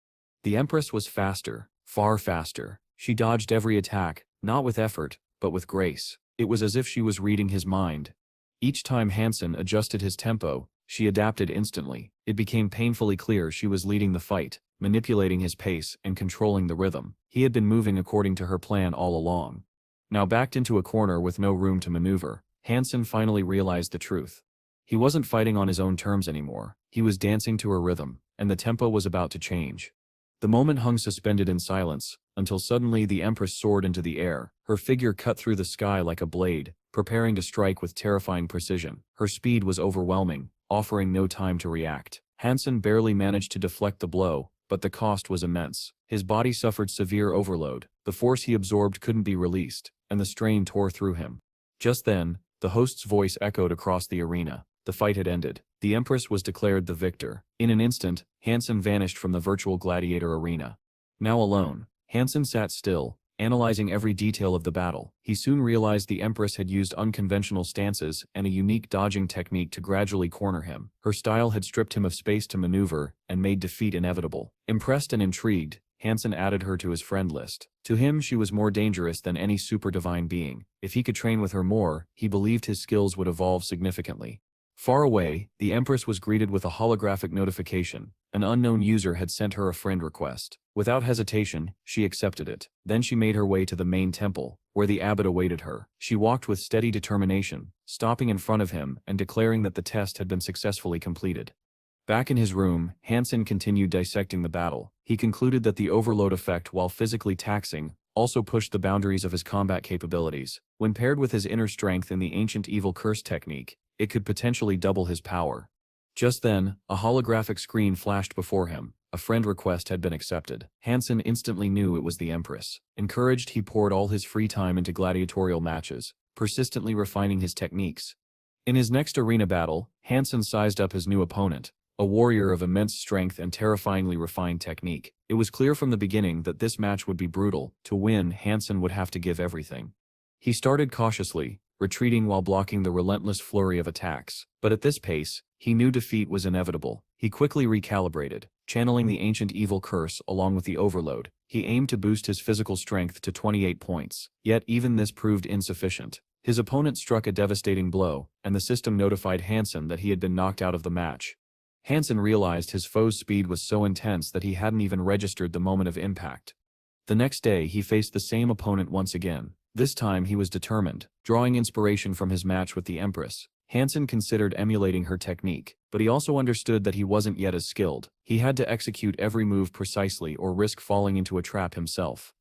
The Empress was faster, far faster. She dodged every attack, not with effort, but with grace. It was as if she was reading his mind. Each time Hansen adjusted his tempo, she adapted instantly. It became painfully clear she was leading the fight, manipulating his pace and controlling the rhythm. He had been moving according to her plan all along. Now backed into a corner with no room to maneuver, Hansen finally realized the truth. He wasn't fighting on his own terms anymore. He was dancing to her rhythm, and the tempo was about to change. The moment hung suspended in silence, until suddenly the Empress soared into the air. Her figure cut through the sky like a blade, preparing to strike with terrifying precision. Her speed was overwhelming, offering no time to react. Hansen barely managed to deflect the blow, but the cost was immense. His body suffered severe overload. The force he absorbed couldn't be released, and the strain tore through him. Just then, the host's voice echoed across the arena. The fight had ended. The Empress was declared the victor. In an instant, Hansen vanished from the virtual gladiator arena. Now alone, Hansen sat still, analyzing every detail of the battle. He soon realized the Empress had used unconventional stances and a unique dodging technique to gradually corner him. Her style had stripped him of space to maneuver and made defeat inevitable. Impressed and intrigued, Hansen added her to his friend list. To him, she was more dangerous than any super divine being. If he could train with her more, he believed his skills would evolve significantly. Far away, the Empress was greeted with a holographic notification. An unknown user had sent her a friend request. Without hesitation, she accepted it. Then she made her way to the main temple, where the abbot awaited her. She walked with steady determination, stopping in front of him and declaring that the test had been successfully completed. Back in his room, Hansen continued dissecting the battle. He concluded that the overload effect, while physically taxing, also pushed the boundaries of his combat capabilities. When paired with his inner strength in the ancient evil curse technique, it could potentially double his power. Just then, a holographic screen flashed before him. A friend request had been accepted. Hansen instantly knew it was the Empress. Encouraged, he poured all his free time into gladiatorial matches, persistently refining his techniques. In his next arena battle, Hansen sized up his new opponent, a warrior of immense strength and terrifyingly refined technique. It was clear from the beginning that this match would be brutal. To win, Hansen would have to give everything. He started cautiously, retreating while blocking the relentless flurry of attacks. But at this pace, he knew defeat was inevitable. He quickly recalibrated, channeling the ancient evil curse along with the overload. He aimed to boost his physical strength to 28 points. Yet even this proved insufficient. His opponent struck a devastating blow, and the system notified Hansen that he had been knocked out of the match. Hansen realized his foe's speed was so intense that he hadn't even registered the moment of impact. The next day he faced the same opponent once again. This time he was determined, drawing inspiration from his match with the Empress. Hansen considered emulating her technique, but he also understood that he wasn't yet as skilled. He had to execute every move precisely or risk falling into a trap himself.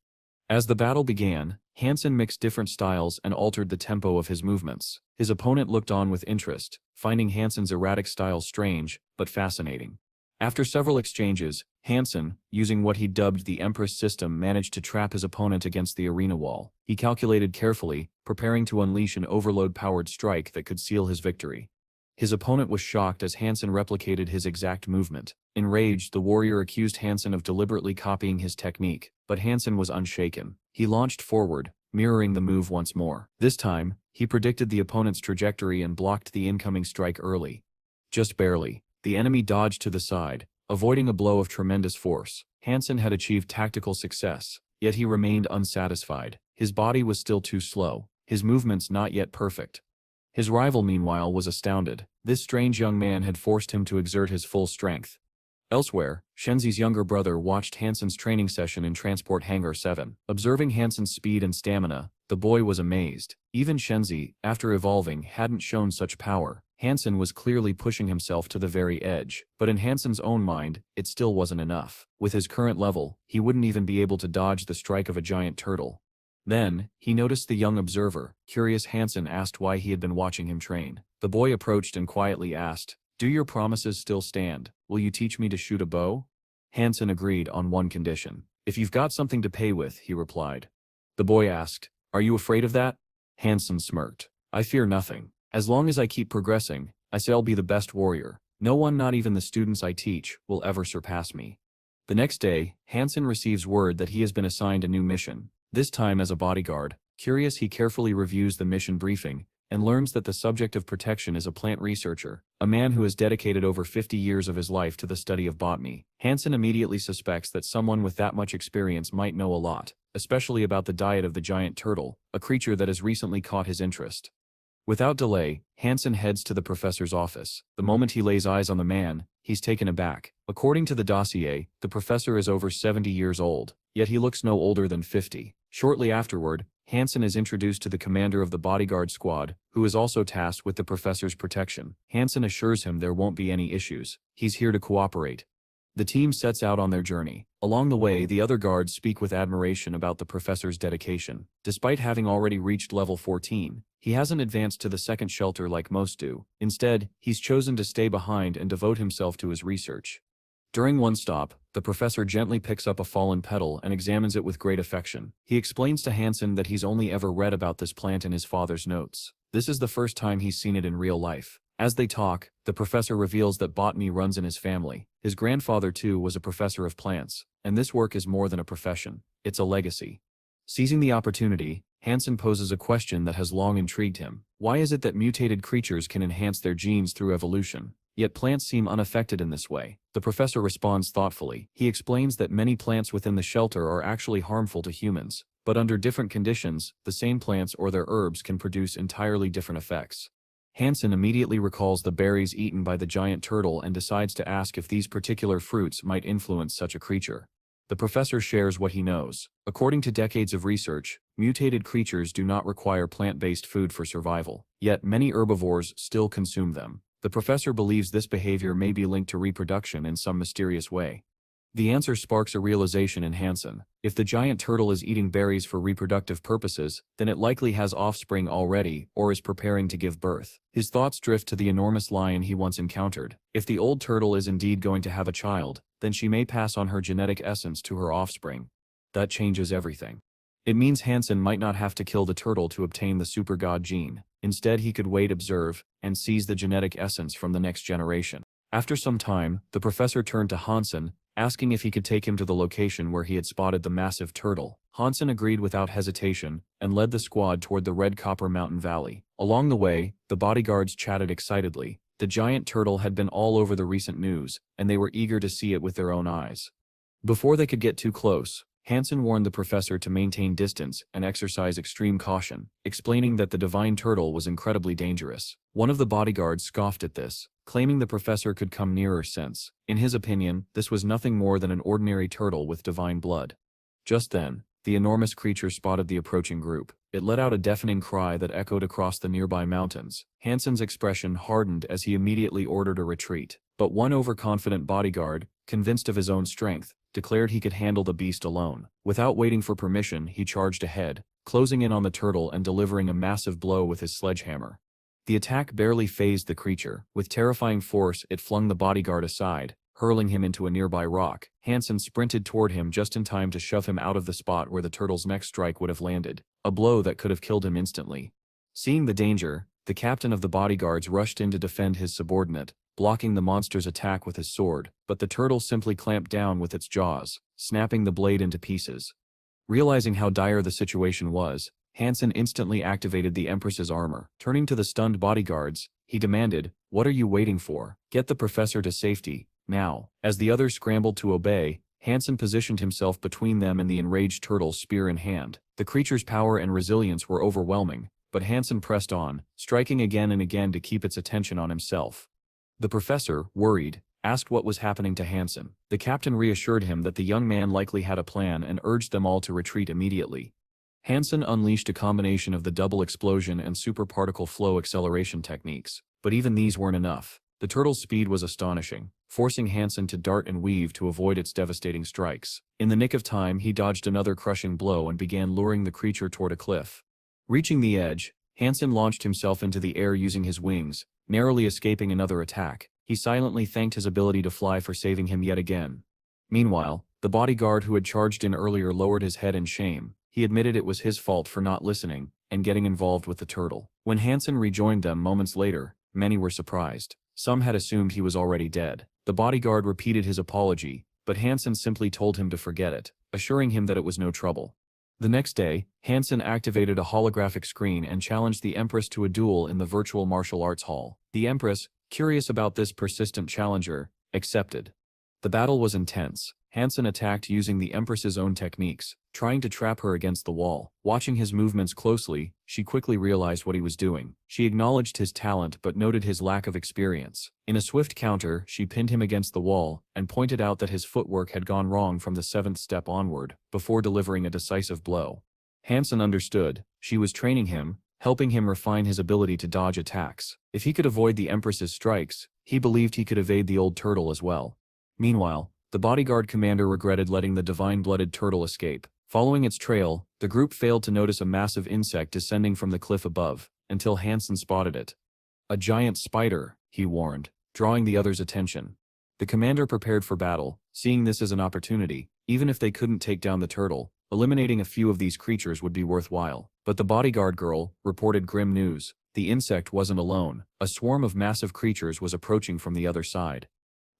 As the battle began, Hansen mixed different styles and altered the tempo of his movements. His opponent looked on with interest, finding Hansen's erratic style strange, but fascinating. After several exchanges, Hansen, using what he dubbed the Empress system, managed to trap his opponent against the arena wall. He calculated carefully, preparing to unleash an overload-powered strike that could seal his victory. His opponent was shocked as Hansen replicated his exact movement. Enraged, the warrior accused Hansen of deliberately copying his technique, but Hansen was unshaken. He launched forward, mirroring the move once more. This time, he predicted the opponent's trajectory and blocked the incoming strike early. Just barely, the enemy dodged to the side, avoiding a blow of tremendous force. Hansen had achieved tactical success, yet he remained unsatisfied. His body was still too slow, his movements not yet perfect. His rival, meanwhile, was astounded. This strange young man had forced him to exert his full strength. Elsewhere, Shenzi's younger brother watched Hansen's training session in Transport Hangar 7. Observing Hansen's speed and stamina, the boy was amazed. Even Shenzi, after evolving, hadn't shown such power. Hansen was clearly pushing himself to the very edge, but in Hansen's own mind, it still wasn't enough. With his current level, he wouldn't even be able to dodge the strike of a giant turtle. Then, he noticed the young observer. Curious, Hansen asked why he had been watching him train. The boy approached and quietly asked, "Do your promises still stand? Will you teach me to shoot a bow?" Hansen agreed on one condition. "If you've got something to pay with," he replied. The boy asked, "Are you afraid of that?" Hansen smirked. "I fear nothing. As long as I keep progressing, I say I'll be the best warrior. No one, not even the students I teach, will ever surpass me." The next day, Hansen receives word that he has been assigned a new mission. This time as a bodyguard. Curious, he carefully reviews the mission briefing and learns that the subject of protection is a plant researcher, a man who has dedicated over 50 years of his life to the study of botany. Hansen immediately suspects that someone with that much experience might know a lot, especially about the diet of the giant turtle, a creature that has recently caught his interest. Without delay, Hansen heads to the professor's office. The moment he lays eyes on the man, he's taken aback. According to the dossier, the professor is over 70 years old, yet he looks no older than 50. Shortly afterward, Hansen is introduced to the commander of the bodyguard squad, who is also tasked with the professor's protection. Hansen assures him there won't be any issues. He's here to cooperate. The team sets out on their journey. Along the way, the other guards speak with admiration about the professor's dedication. Despite having already reached level 14, he hasn't advanced to the second shelter like most do. Instead, he's chosen to stay behind and devote himself to his research. During one stop, the professor gently picks up a fallen petal and examines it with great affection. He explains to Hansen that he's only ever read about this plant in his father's notes. This is the first time he's seen it in real life. As they talk, the professor reveals that botany runs in his family. His grandfather too was a professor of plants, and this work is more than a profession, it's a legacy. Seizing the opportunity, Hansen poses a question that has long intrigued him. Why is it that mutated creatures can enhance their genes through evolution, yet plants seem unaffected in this way? The professor responds thoughtfully. He explains that many plants within the shelter are actually harmful to humans, but under different conditions, the same plants or their herbs can produce entirely different effects. Hansen immediately recalls the berries eaten by the giant turtle and decides to ask if these particular fruits might influence such a creature. The professor shares what he knows. According to decades of research, mutated creatures do not require plant-based food for survival, yet many herbivores still consume them. The professor believes this behavior may be linked to reproduction in some mysterious way. The answer sparks a realization in Hansen. If the giant turtle is eating berries for reproductive purposes, then it likely has offspring already or is preparing to give birth. His thoughts drift to the enormous lion he once encountered. If the old turtle is indeed going to have a child, then she may pass on her genetic essence to her offspring. That changes everything. It means Hansen might not have to kill the turtle to obtain the super god gene. Instead, he could wait, observe, and seize the genetic essence from the next generation. After some time, the professor turned to Hansen, asking if he could take him to the location where he had spotted the massive turtle. Hansen agreed without hesitation, and led the squad toward the Red Copper Mountain Valley. Along the way, the bodyguards chatted excitedly. The giant turtle had been all over the recent news, and they were eager to see it with their own eyes. Before they could get too close, Hansen warned the professor to maintain distance and exercise extreme caution, explaining that the divine turtle was incredibly dangerous. One of the bodyguards scoffed at this, claiming the professor could come nearer since, in his opinion, this was nothing more than an ordinary turtle with divine blood. Just then, the enormous creature spotted the approaching group. It let out a deafening cry that echoed across the nearby mountains. Hansen's expression hardened as he immediately ordered a retreat. But one overconfident bodyguard, convinced of his own strength, declared he could handle the beast alone. Without waiting for permission, he charged ahead, closing in on the turtle and delivering a massive blow with his sledgehammer. The attack barely fazed the creature. With terrifying force, it flung the bodyguard aside, hurling him into a nearby rock. Hansen sprinted toward him just in time to shove him out of the spot where the turtle's next strike would have landed, a blow that could have killed him instantly. Seeing the danger, the captain of the bodyguards rushed in to defend his subordinate, blocking the monster's attack with his sword, but the turtle simply clamped down with its jaws, snapping the blade into pieces. Realizing how dire the situation was, Hansen instantly activated the Empress's armor. Turning to the stunned bodyguards, he demanded, "What are you waiting for? Get the professor to safety, now." As the others scrambled to obey, Hansen positioned himself between them and the enraged turtle, spear in hand. The creature's power and resilience were overwhelming, but Hansen pressed on, striking again and again to keep its attention on himself. The professor, worried, asked what was happening to Hansen. The captain reassured him that the young man likely had a plan and urged them all to retreat immediately. Hansen unleashed a combination of the double explosion and superparticle flow acceleration techniques, but even these weren't enough. The turtle's speed was astonishing, forcing Hansen to dart and weave to avoid its devastating strikes. In the nick of time, he dodged another crushing blow and began luring the creature toward a cliff. Reaching the edge, Hansen launched himself into the air using his wings, narrowly escaping another attack. He silently thanked his ability to fly for saving him yet again. Meanwhile, the bodyguard who had charged in earlier lowered his head in shame. He admitted it was his fault for not listening and getting involved with the turtle. When Hansen rejoined them moments later, many were surprised. Some had assumed he was already dead. The bodyguard repeated his apology, but Hansen simply told him to forget it, assuring him that it was no trouble. The next day, Hansen activated a holographic screen and challenged the Empress to a duel in the virtual martial arts hall. The Empress, curious about this persistent challenger, accepted. The battle was intense. Hansen attacked using the Empress's own techniques, trying to trap her against the wall. Watching his movements closely, she quickly realized what he was doing. She acknowledged his talent but noted his lack of experience. In a swift counter, she pinned him against the wall and pointed out that his footwork had gone wrong from the seventh step onward, before delivering a decisive blow. Hansen understood. She was training him, helping him refine his ability to dodge attacks. If he could avoid the Empress's strikes, he believed he could evade the old turtle as well. Meanwhile, the bodyguard commander regretted letting the divine-blooded turtle escape. Following its trail, the group failed to notice a massive insect descending from the cliff above, until Hansen spotted it. "A giant spider," he warned, drawing the others' attention. The commander prepared for battle, seeing this as an opportunity. Even if they couldn't take down the turtle, eliminating a few of these creatures would be worthwhile. But the bodyguard girl reported grim news. The insect wasn't alone. A swarm of massive creatures was approaching from the other side.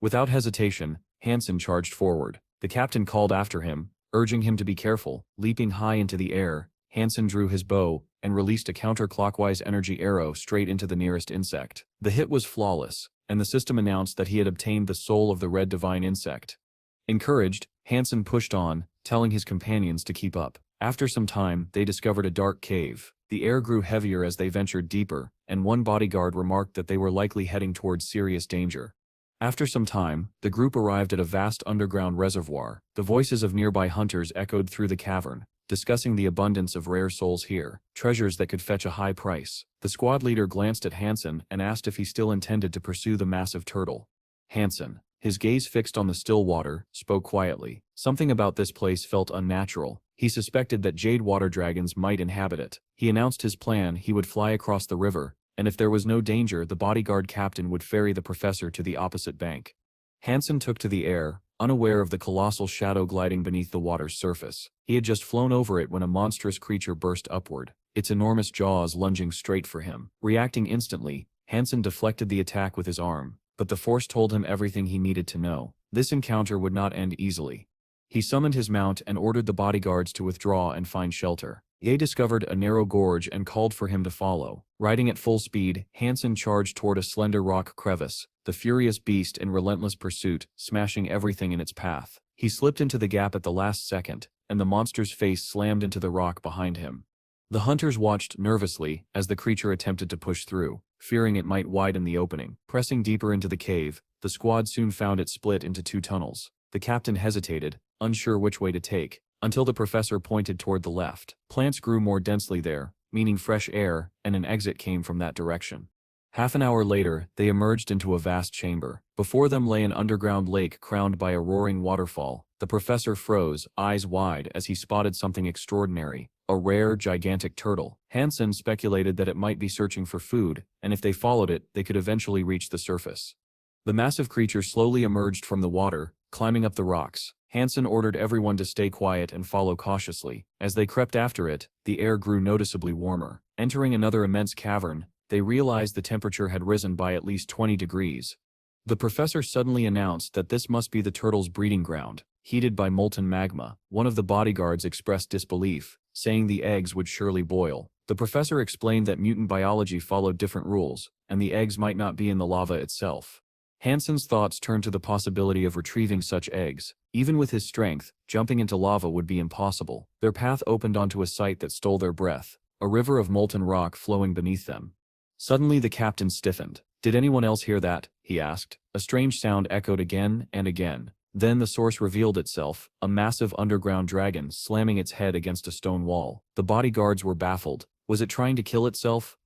Without hesitation, Hansen charged forward. The captain called after him, urging him to be careful. Leaping high into the air, Hansen drew his bow and released a counterclockwise energy arrow straight into the nearest insect. The hit was flawless, and the system announced that he had obtained the soul of the red divine insect. Encouraged, Hansen pushed on, telling his companions to keep up. After some time, they discovered a dark cave. The air grew heavier as they ventured deeper, and one bodyguard remarked that they were likely heading towards serious danger. After some time, the group arrived at a vast underground reservoir. The voices of nearby hunters echoed through the cavern, discussing the abundance of rare souls here, treasures that could fetch a high price. The squad leader glanced at Hansen and asked if he still intended to pursue the massive turtle. Hansen, his gaze fixed on the still water, spoke quietly. Something about this place felt unnatural. He suspected that jade water dragons might inhabit it. He announced his plan: he would fly across the river, and if there was no danger, the bodyguard captain would ferry the professor to the opposite bank. Hansen took to the air, unaware of the colossal shadow gliding beneath the water's surface. He had just flown over it when a monstrous creature burst upward, its enormous jaws lunging straight for him. Reacting instantly, Hansen deflected the attack with his arm, but the force told him everything he needed to know. This encounter would not end easily. He summoned his mount and ordered the bodyguards to withdraw and find shelter. Ye discovered a narrow gorge and called for him to follow. Riding at full speed, Hansen charged toward a slender rock crevice, the furious beast in relentless pursuit, smashing everything in its path. He slipped into the gap at the last second, and the monster's face slammed into the rock behind him. The hunters watched nervously as the creature attempted to push through, fearing it might widen the opening. Pressing deeper into the cave, the squad soon found it split into 2 tunnels. The captain hesitated, unsure which way to take, until the professor pointed toward the left. Plants grew more densely there, meaning fresh air, and an exit came from that direction. Half an hour later, they emerged into a vast chamber. Before them lay an underground lake crowned by a roaring waterfall. The professor froze, eyes wide, as he spotted something extraordinary, a rare, gigantic turtle. Hansen speculated that it might be searching for food, and if they followed it, they could eventually reach the surface. The massive creature slowly emerged from the water, climbing up the rocks. Hansen ordered everyone to stay quiet and follow cautiously. As they crept after it, the air grew noticeably warmer. Entering another immense cavern, they realized the temperature had risen by at least 20 degrees. The professor suddenly announced that this must be the turtle's breeding ground, heated by molten magma. One of the bodyguards expressed disbelief, saying the eggs would surely boil. The professor explained that mutant biology followed different rules, and the eggs might not be in the lava itself. Hansen's thoughts turned to the possibility of retrieving such eggs. Even with his strength, jumping into lava would be impossible. Their path opened onto a sight that stole their breath, a river of molten rock flowing beneath them. Suddenly the captain stiffened. "Did anyone else hear that?" he asked. A strange sound echoed again and again. Then the source revealed itself, a massive underground dragon slamming its head against a stone wall. The bodyguards were baffled. Was it trying to kill itself?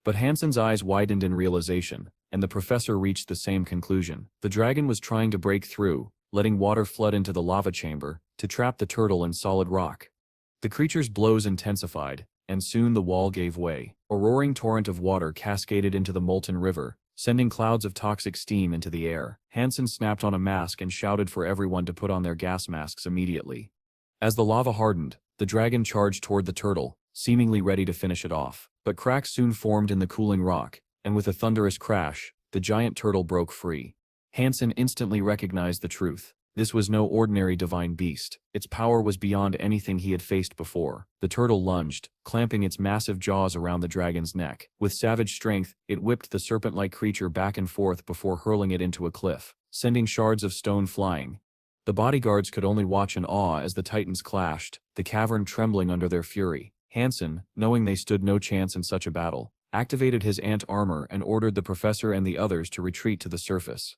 But Hansen's eyes widened in realization, and the professor reached the same conclusion. The dragon was trying to break through, letting water flood into the lava chamber, to trap the turtle in solid rock. The creature's blows intensified, and soon the wall gave way. A roaring torrent of water cascaded into the molten river, sending clouds of toxic steam into the air. Hansen snapped on a mask and shouted for everyone to put on their gas masks immediately. As the lava hardened, the dragon charged toward the turtle, seemingly ready to finish it off. But cracks soon formed in the cooling rock, and with a thunderous crash, the giant turtle broke free. Hansen instantly recognized the truth. This was no ordinary divine beast. Its power was beyond anything he had faced before. The turtle lunged, clamping its massive jaws around the dragon's neck. With savage strength, it whipped the serpent-like creature back and forth before hurling it into a cliff, sending shards of stone flying. The bodyguards could only watch in awe as the titans clashed, the cavern trembling under their fury. Hansen, knowing they stood no chance in such a battle, activated his ant armor and ordered the professor and the others to retreat to the surface.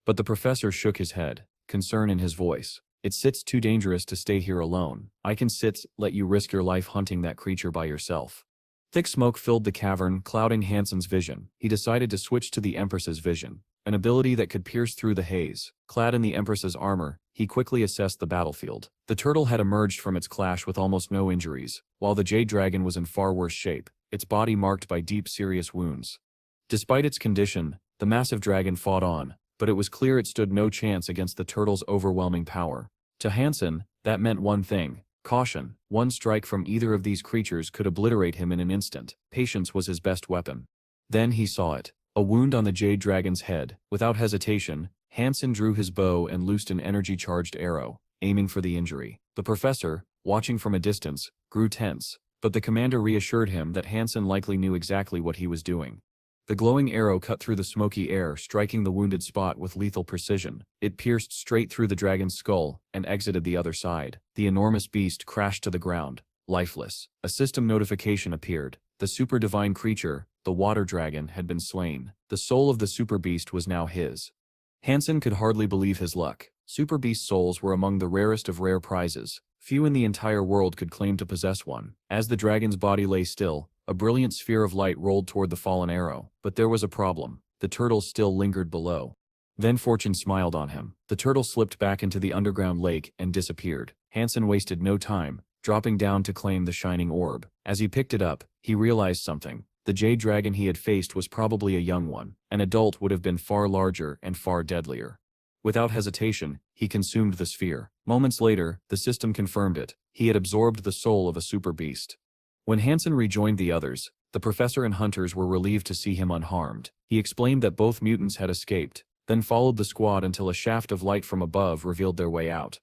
But the professor shook his head, concern in his voice. "It's too dangerous to stay here alone. I can let you risk your life hunting that creature by yourself." Thick smoke filled the cavern, clouding Hansen's vision. He decided to switch to the Empress's vision, an ability that could pierce through the haze. Clad in the Empress's armor, he quickly assessed the battlefield. The turtle had emerged from its clash with almost no injuries, while the jade dragon was in far worse shape, its body marked by deep, serious wounds. Despite its condition, the massive dragon fought on, but it was clear it stood no chance against the turtle's overwhelming power. To Hansen, that meant one thing: caution. One strike from either of these creatures could obliterate him in an instant. Patience was his best weapon. Then he saw it. A wound on the jade dragon's head. Without hesitation, Hansen drew his bow and loosed an energy-charged arrow, aiming for the injury. The professor, watching from a distance, grew tense, but the commander reassured him that Hansen likely knew exactly what he was doing. The glowing arrow cut through the smoky air, striking the wounded spot with lethal precision. It pierced straight through the dragon's skull and exited the other side. The enormous beast crashed to the ground, lifeless. A system notification appeared. The super divine creature, the water dragon, had been slain. The soul of the super beast was now his. Hansen could hardly believe his luck. Super beast souls were among the rarest of rare prizes. Few in the entire world could claim to possess one. As the dragon's body lay still, a brilliant sphere of light rolled toward the fallen arrow. But there was a problem. The turtle still lingered below. Then fortune smiled on him. The turtle slipped back into the underground lake and disappeared. Hansen wasted no time, dropping down to claim the shining orb. As he picked it up, he realized something. The jade dragon he had faced was probably a young one. An adult would have been far larger and far deadlier. Without hesitation, he consumed the sphere. Moments later, the system confirmed it. He had absorbed the soul of a super beast. When Hansen rejoined the others, the professor and hunters were relieved to see him unharmed. He explained that both mutants had escaped, then followed the squad until a shaft of light from above revealed their way out.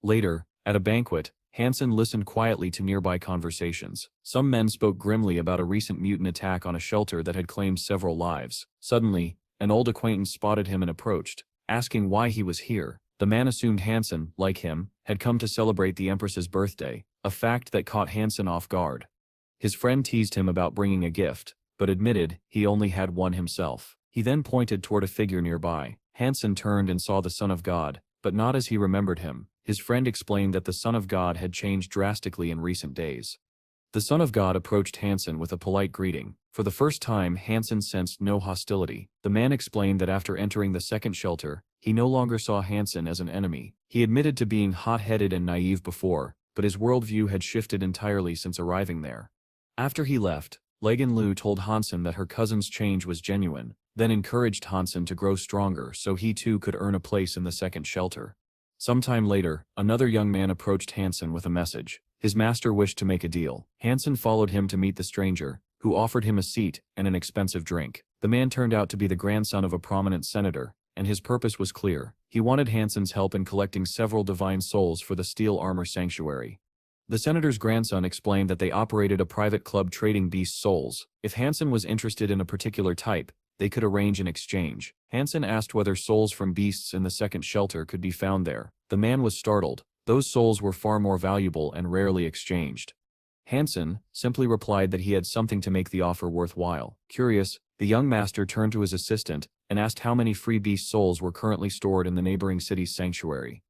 Later, at a banquet, Hansen listened quietly to nearby conversations. Some men spoke grimly about a recent mutant attack on a shelter that had claimed several lives. Suddenly, an old acquaintance spotted him and approached, asking why he was here. The man assumed Hansen, like him, had come to celebrate the Empress's birthday, a fact that caught Hansen off guard. His friend teased him about bringing a gift, but admitted he only had one himself. He then pointed toward a figure nearby. Hansen turned and saw the Son of God, but not as he remembered him. His friend explained that the Son of God had changed drastically in recent days. The Son of God approached Hansen with a polite greeting. For the first time, Hansen sensed no hostility. The man explained that after entering the second shelter, he no longer saw Hansen as an enemy. He admitted to being hot-headed and naive before, but his worldview had shifted entirely since arriving there. After he left, Legan Lu told Hansen that her cousin's change was genuine, then encouraged Hansen to grow stronger so he too could earn a place in the second shelter. Sometime later, another young man approached Hansen with a message. His master wished to make a deal. Hansen followed him to meet the stranger, who offered him a seat and an expensive drink. The man turned out to be the grandson of a prominent senator, and his purpose was clear. He wanted Hansen's help in collecting several divine souls for the Steel Armor Sanctuary. The senator's grandson explained that they operated a private club trading beast souls. If Hansen was interested in a particular type, they could arrange an exchange. Hansen asked whether souls from beasts in the second shelter could be found there. The man was startled. Those souls were far more valuable and rarely exchanged. Hansen simply replied that he had something to make the offer worthwhile. Curious, the young master turned to his assistant and asked how many free beast souls were currently stored in the neighboring city's sanctuary.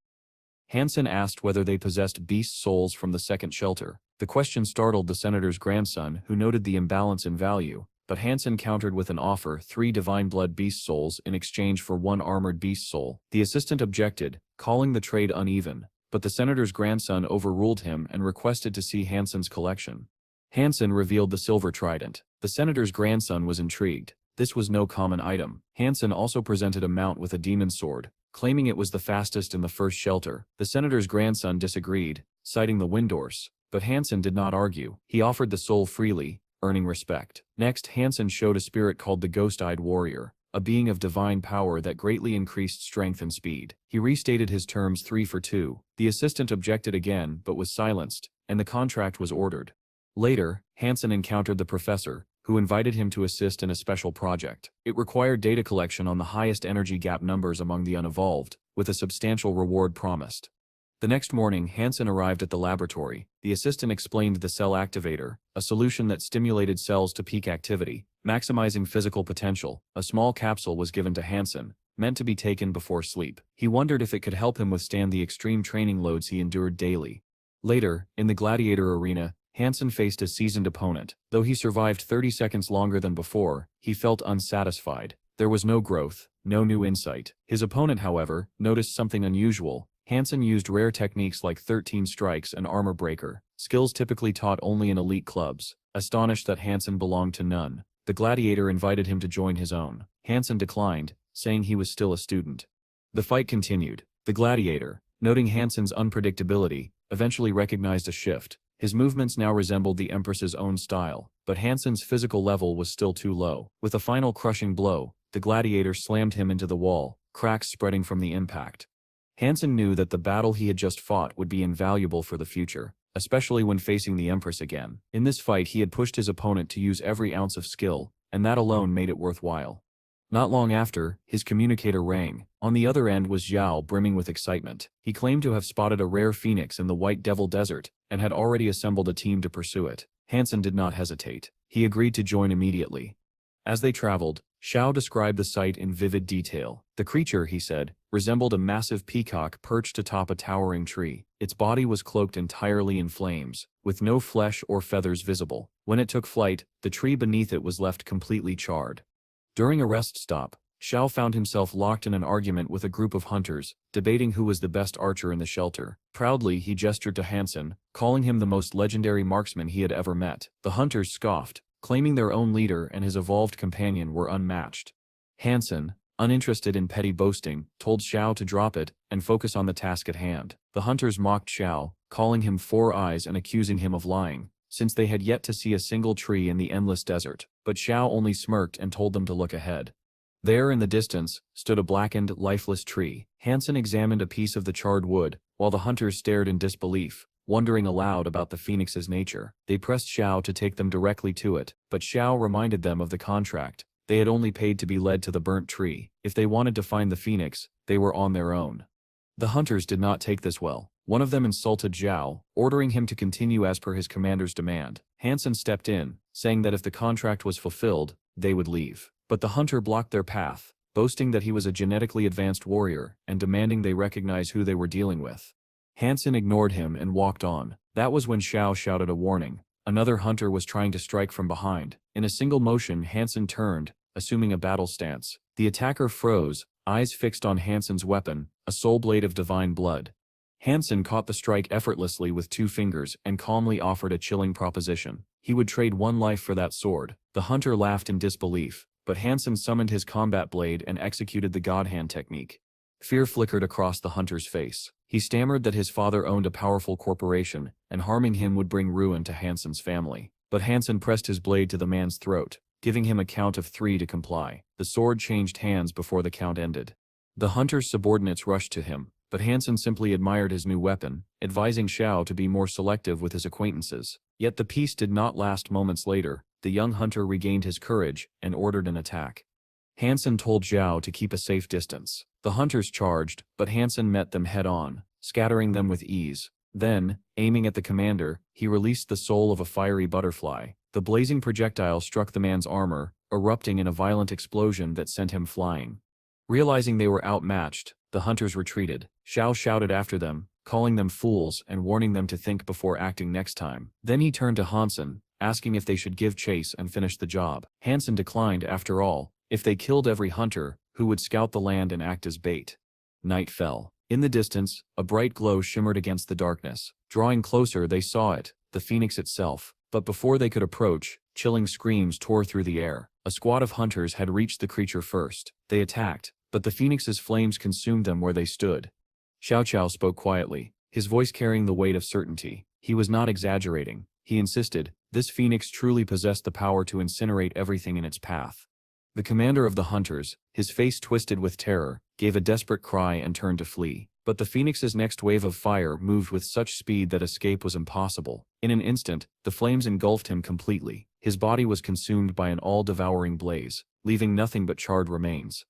Hansen asked whether they possessed beast souls from the second shelter. The question startled the senator's grandson, who noted the imbalance in value. But Hansen countered with an offer: 3 divine blood beast souls in exchange for 1 armored beast soul. The assistant objected, calling the trade uneven, but the senator's grandson overruled him and requested to see Hansen's collection. Hansen revealed the silver trident. The senator's grandson was intrigued. This was no common item. Hansen also presented a mount with a demon sword, claiming it was the fastest in the first shelter. The senator's grandson disagreed, citing the Windorse, but Hansen did not argue. He offered the soul freely, earning respect. Next, Hansen showed a spirit called the Ghost-Eyed Warrior, a being of divine power that greatly increased strength and speed. He restated his terms 3 for 2. The assistant objected again but was silenced, and the contract was ordered. Later, Hansen encountered the professor, who invited him to assist in a special project. It required data collection on the highest energy gap numbers among the unevolved, with a substantial reward promised. The next morning, Hansen arrived at the laboratory. The assistant explained the cell activator, a solution that stimulated cells to peak activity, maximizing physical potential. A small capsule was given to Hansen, meant to be taken before sleep. He wondered if it could help him withstand the extreme training loads he endured daily. Later, in the gladiator arena, Hansen faced a seasoned opponent. Though he survived 30 seconds longer than before, he felt unsatisfied. There was no growth, no new insight. His opponent, however, noticed something unusual. Hansen used rare techniques like 13 strikes and armor breaker, skills typically taught only in elite clubs. Astonished that Hansen belonged to none, the gladiator invited him to join his own. Hansen declined, saying he was still a student. The fight continued. The gladiator, noting Hansen's unpredictability, eventually recognized a shift. His movements now resembled the Empress's own style, but Hansen's physical level was still too low. With a final crushing blow, the gladiator slammed him into the wall, cracks spreading from the impact. Hansen knew that the battle he had just fought would be invaluable for the future, especially when facing the Empress again. In this fight, he had pushed his opponent to use every ounce of skill, and that alone made it worthwhile. Not long after, his communicator rang. On the other end was Zhao, brimming with excitement. He claimed to have spotted a rare phoenix in the White Devil Desert, and had already assembled a team to pursue it. Hansen did not hesitate. He agreed to join immediately. As they traveled, Zhao described the sight in vivid detail. The creature, he said, resembled a massive peacock perched atop a towering tree. Its body was cloaked entirely in flames, with no flesh or feathers visible. When it took flight, the tree beneath it was left completely charred. During a rest stop, Zhao found himself locked in an argument with a group of hunters, debating who was the best archer in the shelter. Proudly, he gestured to Hansen, calling him the most legendary marksman he had ever met. The hunters scoffed, claiming their own leader and his evolved companion were unmatched. Hansen, uninterested in petty boasting, told Zhao to drop it and focus on the task at hand. The hunters mocked Zhao, calling him Four Eyes and accusing him of lying, since they had yet to see a single tree in the endless desert. But Zhao only smirked and told them to look ahead. There in the distance, stood a blackened, lifeless tree. Hansen examined a piece of the charred wood, while the hunters stared in disbelief. wondering aloud about the phoenix's nature. They pressed Xiao to take them directly to it, but Xiao reminded them of the contract. They had only paid to be led to the burnt tree. If they wanted to find the phoenix, they were on their own. The hunters did not take this well. One of them insulted Zhao, ordering him to continue as per his commander's demand. Hansen stepped in, saying that if the contract was fulfilled, they would leave. But the hunter blocked their path, boasting that he was a genetically advanced warrior and demanding they recognize who they were dealing with. Hansen ignored him and walked on. That was when Xiao shouted a warning. Another hunter was trying to strike from behind. In a single motion, Hansen turned, assuming a battle stance. The attacker froze, eyes fixed on Hansen's weapon, a soul blade of divine blood. Hansen caught the strike effortlessly with 2 fingers and calmly offered a chilling proposition. He would trade 1 life for that sword. The hunter laughed in disbelief, but Hansen summoned his combat blade and executed the God Hand technique. Fear flickered across the hunter's face. He stammered that his father owned a powerful corporation, and harming him would bring ruin to Hansen's family. But Hansen pressed his blade to the man's throat, giving him a count of 3 to comply. The sword changed hands before the count ended. The hunter's subordinates rushed to him, but Hansen simply admired his new weapon, advising Xiao to be more selective with his acquaintances. Yet the peace did not last. Moments later, the young hunter regained his courage and ordered an attack. Hansen told Zhao to keep a safe distance. The hunters charged, but Hansen met them head-on, scattering them with ease. Then, aiming at the commander, he released the soul of a fiery butterfly. The blazing projectile struck the man's armor, erupting in a violent explosion that sent him flying. Realizing they were outmatched, the hunters retreated. Xiao shouted after them, calling them fools and warning them to think before acting next time. Then he turned to Hansen, asking if they should give chase and finish the job. Hansen declined. After all, if they killed every hunter, who would scout the land and act as bait? Night fell. In the distance, a bright glow shimmered against the darkness. Drawing closer, they saw it, the phoenix itself. But before they could approach, chilling screams tore through the air. A squad of hunters had reached the creature first. They attacked, but the phoenix's flames consumed them where they stood. Xiao Qiao spoke quietly, his voice carrying the weight of certainty. He was not exaggerating. He insisted, this phoenix truly possessed the power to incinerate everything in its path. The commander of the hunters, his face twisted with terror, gave a desperate cry and turned to flee. But the phoenix's next wave of fire moved with such speed that escape was impossible. In an instant, the flames engulfed him completely. His body was consumed by an all-devouring blaze, leaving nothing but charred remains.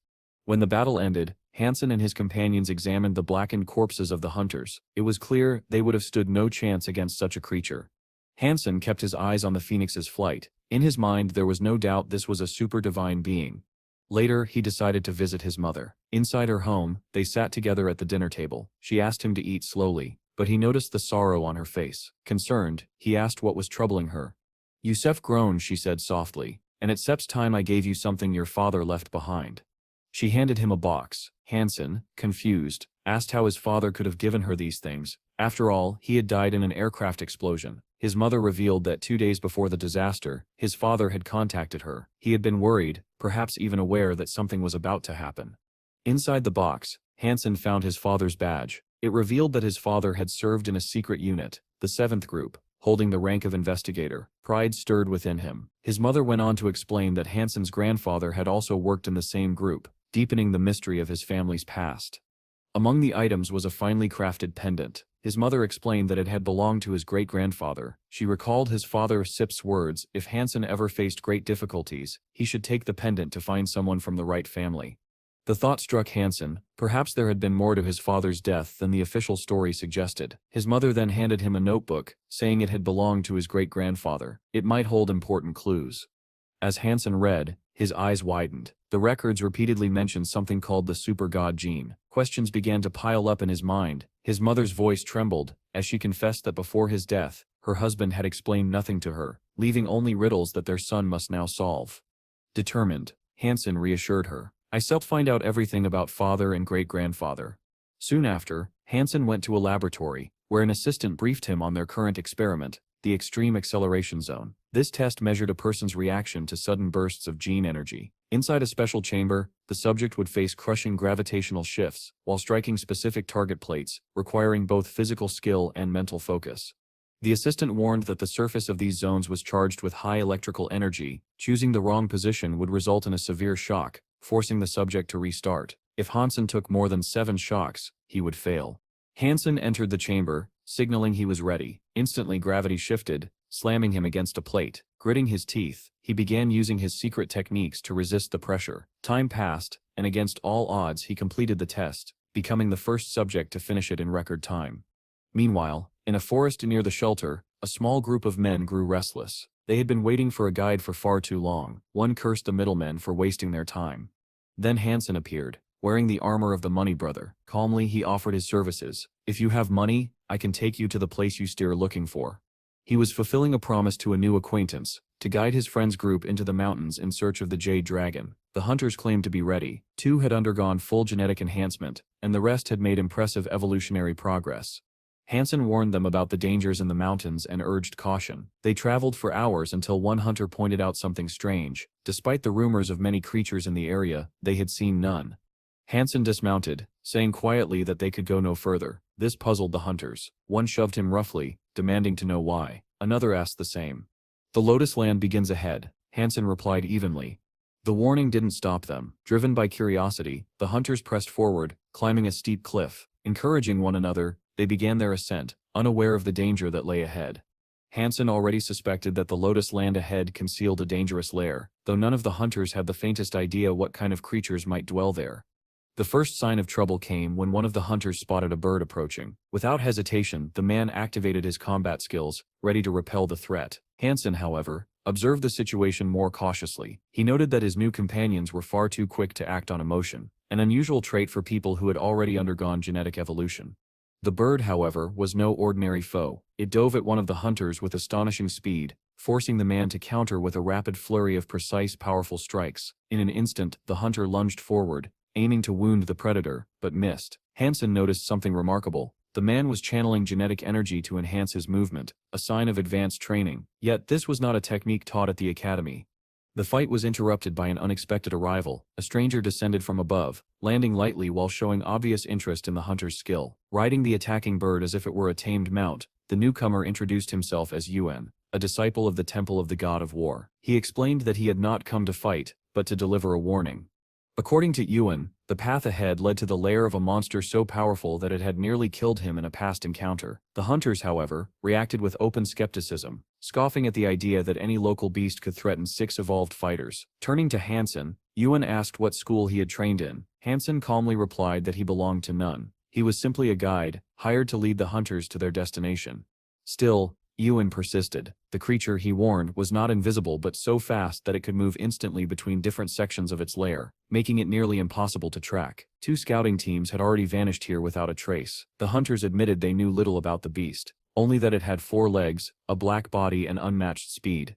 When the battle ended, Hansen and his companions examined the blackened corpses of the hunters. It was clear they would have stood no chance against such a creature. Hansen kept his eyes on the phoenix's flight. In his mind there was no doubt this was a super-divine being. Later, he decided to visit his mother. Inside her home, they sat together at the dinner table. She asked him to eat slowly, but he noticed the sorrow on her face. Concerned, he asked what was troubling her. Yusef groaned, she said softly, and at Sep's time I gave you something your father left behind. She handed him a box. Hansen, confused, asked how his father could have given her these things. After all, he had died in an aircraft explosion. His mother revealed that 2 days before the disaster, his father had contacted her. He had been worried, perhaps even aware that something was about to happen. Inside the box, Hansen found his father's badge. It revealed that his father had served in a secret unit, the 7th Group, holding the rank of investigator. Pride stirred within him. His mother went on to explain that Hansen's grandfather had also worked in the same group, deepening the mystery of his family's past. Among the items was a finely crafted pendant. His mother explained that it had belonged to his great-grandfather. She recalled his father Sip's words, if Hansen ever faced great difficulties, he should take the pendant to find someone from the right family. The thought struck Hansen, perhaps there had been more to his father's death than the official story suggested. His mother then handed him a notebook, saying it had belonged to his great-grandfather. It might hold important clues. As Hansen read, his eyes widened. The records repeatedly mentioned something called the super god gene. Questions began to pile up in his mind. His mother's voice trembled, as she confessed that before his death, her husband had explained nothing to her, leaving only riddles that their son must now solve. Determined, Hansen reassured her, I shall find out everything about father and great-grandfather. Soon after, Hansen went to a laboratory, where an assistant briefed him on their current experiment, the extreme acceleration zone. This test measured a person's reaction to sudden bursts of gene energy. Inside a special chamber, the subject would face crushing gravitational shifts while striking specific target plates, requiring both physical skill and mental focus. The assistant warned that the surface of these zones was charged with high electrical energy. Choosing the wrong position would result in a severe shock, forcing the subject to restart. If Hansen took more than 7 shocks, he would fail. Hansen entered the chamber, signaling he was ready. Instantly gravity shifted, slamming him against a plate. Gritting his teeth, he began using his secret techniques to resist the pressure. Time passed, and against all odds he completed the test, becoming the first subject to finish it in record time. Meanwhile, in a forest near the shelter, a small group of men grew restless. They had been waiting for a guide for far too long. One cursed the middlemen for wasting their time. Then Hansen appeared, wearing the armor of the money brother. Calmly he offered his services. "If you have money, I can take you to the place you steer looking for." He was fulfilling a promise to a new acquaintance, to guide his friend's group into the mountains in search of the Jade Dragon. The hunters claimed to be ready. 2 had undergone full genetic enhancement, and the rest had made impressive evolutionary progress. Hansen warned them about the dangers in the mountains and urged caution. They traveled for hours until one hunter pointed out something strange. Despite the rumors of many creatures in the area, they had seen none. Hansen dismounted, saying quietly that they could go no further. This puzzled the hunters. One shoved him roughly, demanding to know why. Another asked the same. "The Lotus Land begins ahead," Hansen replied evenly. The warning didn't stop them. Driven by curiosity, the hunters pressed forward, climbing a steep cliff. Encouraging one another, they began their ascent, unaware of the danger that lay ahead. Hansen already suspected that the Lotus Land ahead concealed a dangerous lair, though none of the hunters had the faintest idea what kind of creatures might dwell there. The first sign of trouble came when one of the hunters spotted a bird approaching. Without hesitation, the man activated his combat skills, ready to repel the threat. Hansen, however, observed the situation more cautiously. He noted that his new companions were far too quick to act on emotion, an unusual trait for people who had already undergone genetic evolution. The bird, however, was no ordinary foe. It dove at one of the hunters with astonishing speed, forcing the man to counter with a rapid flurry of precise, powerful strikes. In an instant, the hunter lunged forward, aiming to wound the predator, but missed. Hansen noticed something remarkable. The man was channeling genetic energy to enhance his movement, a sign of advanced training. Yet this was not a technique taught at the academy. The fight was interrupted by an unexpected arrival. A stranger descended from above, landing lightly while showing obvious interest in the hunter's skill. Riding the attacking bird as if it were a tamed mount, the newcomer introduced himself as Yuan, a disciple of the Temple of the God of War. He explained that he had not come to fight, but to deliver a warning. According to Yuan, the path ahead led to the lair of a monster so powerful that it had nearly killed him in a past encounter. The hunters, however, reacted with open skepticism, scoffing at the idea that any local beast could threaten 6 evolved fighters. Turning to Hansen, Yuan asked what school he had trained in. Hansen calmly replied that he belonged to none. He was simply a guide, hired to lead the hunters to their destination. Still, Yuan persisted. The creature, he warned, was not invisible but so fast that it could move instantly between different sections of its lair, making it nearly impossible to track. 2 scouting teams had already vanished here without a trace. The hunters admitted they knew little about the beast, only that it had 4 legs, a black body and unmatched speed.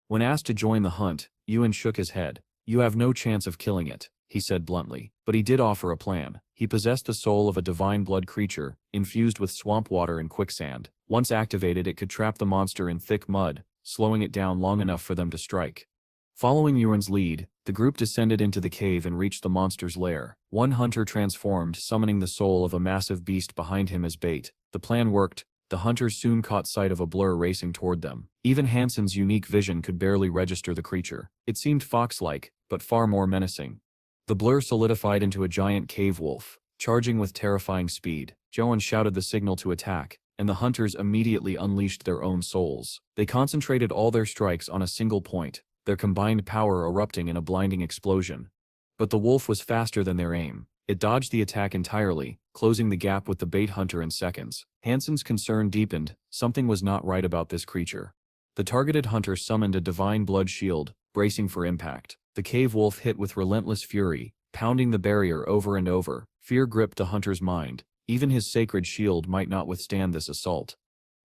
When asked to join the hunt, Yuan shook his head. "You have no chance of killing it," he said bluntly. But he did offer a plan. He possessed the soul of a divine blood creature, infused with swamp water and quicksand. Once activated, it could trap the monster in thick mud, slowing it down long enough for them to strike. Following Yuan's lead, the group descended into the cave and reached the monster's lair. One hunter transformed, summoning the soul of a massive beast behind him as bait. The plan worked. The hunters soon caught sight of a blur racing toward them. Even Hansen's unique vision could barely register the creature. It seemed fox-like, but far more menacing. The blur solidified into a giant cave wolf, charging with terrifying speed. Joan shouted the signal to attack, and the hunters immediately unleashed their own souls. They concentrated all their strikes on a single point, their combined power erupting in a blinding explosion. But the wolf was faster than their aim. It dodged the attack entirely, closing the gap with the bait hunter in seconds. Hansen's concern deepened. Something was not right about this creature. The targeted hunter summoned a divine blood shield, bracing for impact. The cave wolf hit with relentless fury, pounding the barrier over and over. Fear gripped the hunter's mind. Even his sacred shield might not withstand this assault.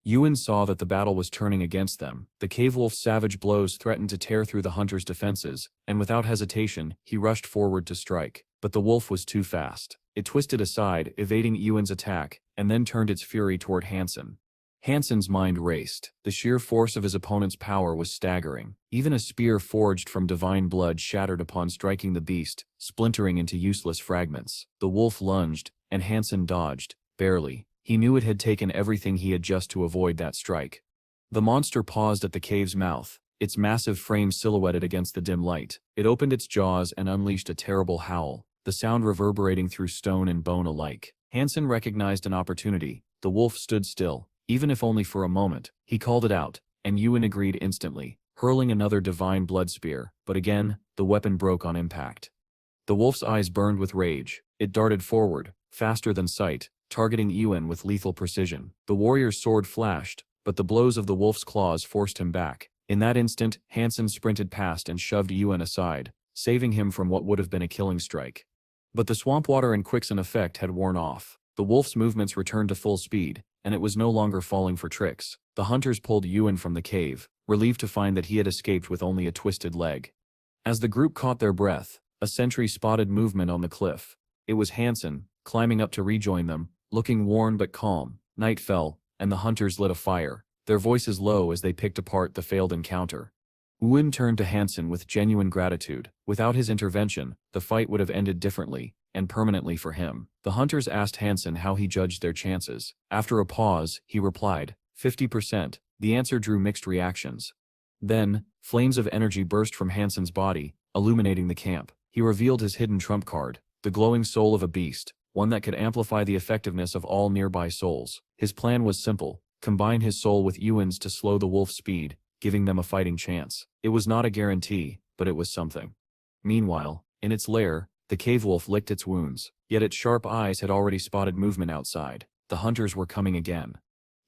Yuan saw that the battle was turning against them. The cave wolf's savage blows threatened to tear through the hunter's defenses, and without hesitation, he rushed forward to strike. But the wolf was too fast. It twisted aside, evading Yuan's attack, and then turned its fury toward Hansen. Hansen's mind raced. The sheer force of his opponent's power was staggering. Even a spear forged from divine blood shattered upon striking the beast, splintering into useless fragments. The wolf lunged, and Hansen dodged, barely. He knew it had taken everything he had just to avoid that strike. The monster paused at the cave's mouth, its massive frame silhouetted against the dim light. It opened its jaws and unleashed a terrible howl, the sound reverberating through stone and bone alike. Hansen recognized an opportunity. The wolf stood still, even if only for a moment. He called it out, and Yuan agreed instantly, hurling another divine blood spear, but again, the weapon broke on impact. The wolf's eyes burned with rage. It darted forward, faster than sight, targeting Yuan with lethal precision. The warrior's sword flashed, but the blows of the wolf's claws forced him back. In that instant, Hansen sprinted past and shoved Yuan aside, saving him from what would have been a killing strike. But the swamp water and quicksand effect had worn off. The wolf's movements returned to full speed, and it was no longer falling for tricks. The hunters pulled Yuan from the cave, relieved to find that he had escaped with only a twisted leg. As the group caught their breath, a sentry spotted movement on the cliff. It was Hansen, climbing up to rejoin them, looking worn but calm. Night fell, and the hunters lit a fire, their voices low as they picked apart the failed encounter. Yuan turned to Hansen with genuine gratitude. Without his intervention, the fight would have ended differently, and permanently for him. The hunters asked Hansen how he judged their chances. After a pause, he replied, 50%. The answer drew mixed reactions. Then, flames of energy burst from Hansen's body, illuminating the camp. He revealed his hidden trump card, the glowing soul of a beast, one that could amplify the effectiveness of all nearby souls. His plan was simple: combine his soul with Yuan's to slow the wolf's speed, giving them a fighting chance. It was not a guarantee, but it was something. Meanwhile, in its lair, the cave wolf licked its wounds, yet its sharp eyes had already spotted movement outside. The hunters were coming again.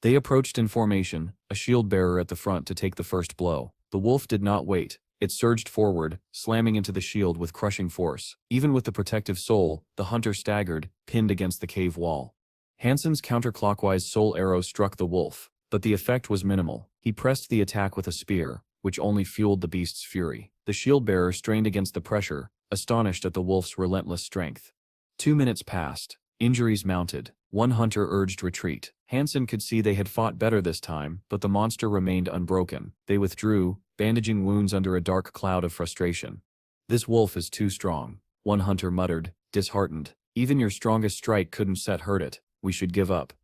They approached in formation, a shield bearer at the front to take the first blow. The wolf did not wait. It surged forward, slamming into the shield with crushing force. Even with the protective soul, the hunter staggered, pinned against the cave wall. Hansen's counterclockwise soul arrow struck the wolf, but the effect was minimal. He pressed the attack with a spear, which only fueled the beast's fury. The shield bearer strained against the pressure, astonished at the wolf's relentless strength. 2 minutes passed. Injuries mounted. One hunter urged retreat. Hansen could see they had fought better this time, but the monster remained unbroken. They withdrew, bandaging wounds under a dark cloud of frustration. "This wolf is too strong," one hunter muttered, disheartened. "Even your strongest strike couldn't hurt it. We should give up."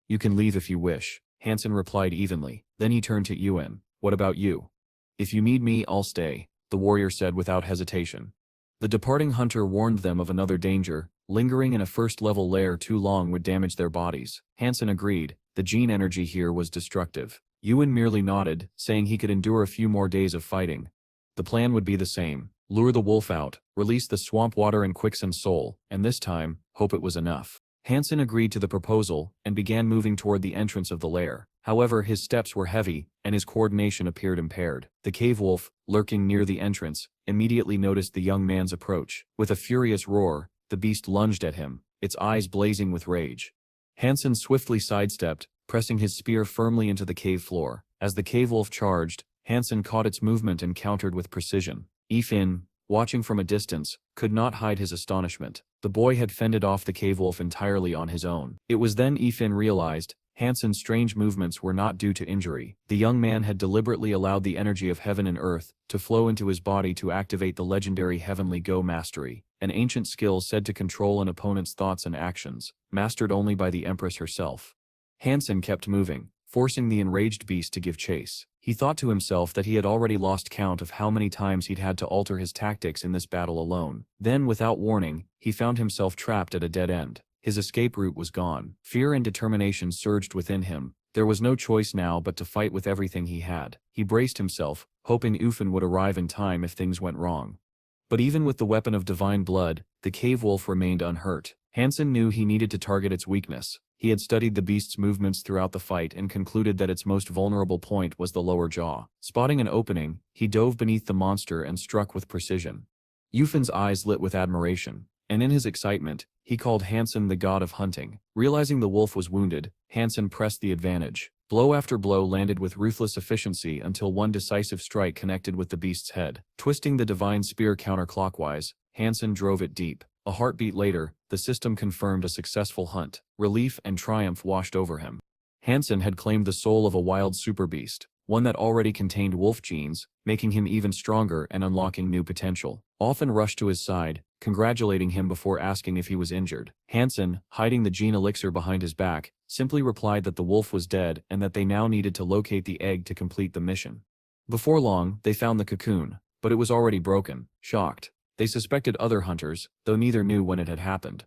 "You can leave if you wish," Hansen replied evenly. Then he turned to Yuan. "What about you?" "If you need me, I'll stay," the warrior said without hesitation. The departing hunter warned them of another danger. Lingering in a first-level lair too long would damage their bodies. Hansen agreed. The gene energy here was destructive. Yuan merely nodded, saying he could endure a few more days of fighting. The plan would be the same: lure the wolf out, release the swamp water and quicksand soul, and this time, hope it was enough. Hansen agreed to the proposal, and began moving toward the entrance of the lair. However, his steps were heavy, and his coordination appeared impaired. The cave wolf, lurking near the entrance, immediately noticed the young man's approach. With a furious roar, the beast lunged at him, its eyes blazing with rage. Hansen swiftly sidestepped, pressing his spear firmly into the cave floor. As the cave wolf charged, Hansen caught its movement and countered with precision. Yifin, watching from a distance, could not hide his astonishment. The boy had fended off the cave wolf entirely on his own. It was then Yifin realized Hansen's strange movements were not due to injury. The young man had deliberately allowed the energy of heaven and earth to flow into his body to activate the legendary Heavenly Go Mastery, an ancient skill said to control an opponent's thoughts and actions, mastered only by the Empress herself. Hansen kept moving, forcing the enraged beast to give chase. He thought to himself that he had already lost count of how many times he'd had to alter his tactics in this battle alone. Then, without warning, he found himself trapped at a dead end. His escape route was gone. Fear and determination surged within him. There was no choice now but to fight with everything he had. He braced himself, hoping Yifin would arrive in time if things went wrong. But even with the weapon of divine blood, the cave wolf remained unhurt. Hansen knew he needed to target its weakness. He had studied the beast's movements throughout the fight and concluded that its most vulnerable point was the lower jaw. Spotting an opening, he dove beneath the monster and struck with precision. Yufin's eyes lit with admiration, and in his excitement, he called Hansen the god of hunting. Realizing the wolf was wounded, Hansen pressed the advantage. Blow after blow landed with ruthless efficiency until one decisive strike connected with the beast's head. Twisting the divine spear counterclockwise, Hansen drove it deep. A heartbeat later, the system confirmed a successful hunt. Relief and triumph washed over him. Hansen had claimed the soul of a wild super beast, one that already contained wolf genes, making him even stronger and unlocking new potential. Often rushed to his side, congratulating him before asking if he was injured. Hansen, hiding the gene elixir behind his back, simply replied that the wolf was dead and that they now needed to locate the egg to complete the mission. Before long, they found the cocoon, but it was already broken. Shocked, they suspected other hunters, though neither knew when it had happened.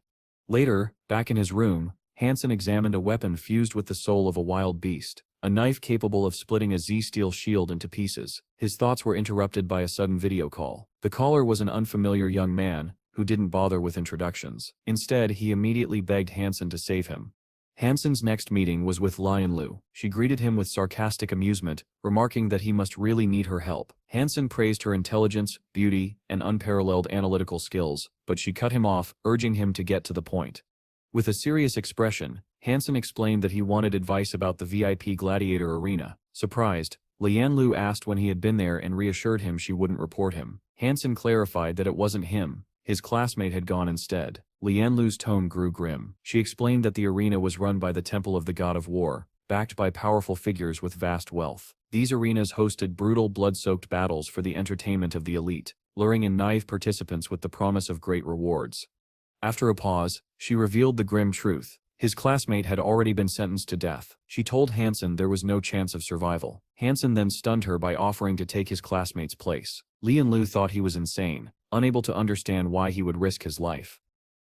Later, back in his room, Hansen examined a weapon fused with the soul of a wild beast, a knife capable of splitting a Z-steel shield into pieces. His thoughts were interrupted by a sudden video call. The caller was an unfamiliar young man, who didn't bother with introductions. Instead, he immediately begged Hansen to save him. Hansen's next meeting was with Lian Lu. She greeted him with sarcastic amusement, remarking that he must really need her help. Hansen praised her intelligence, beauty, and unparalleled analytical skills, but she cut him off, urging him to get to the point. With a serious expression, Hansen explained that he wanted advice about the VIP gladiator arena. Surprised, Lian Lu asked when he had been there and reassured him she wouldn't report him. Hansen clarified that it wasn't him. His classmate had gone instead. Lian Lu's tone grew grim. She explained that the arena was run by the Temple of the God of War, backed by powerful figures with vast wealth. These arenas hosted brutal, blood-soaked battles for the entertainment of the elite, luring in naive participants with the promise of great rewards. After a pause, she revealed the grim truth. His classmate had already been sentenced to death. She told Hansen there was no chance of survival. Hansen then stunned her by offering to take his classmate's place. Lian Lu thought he was insane, unable to understand why he would risk his life.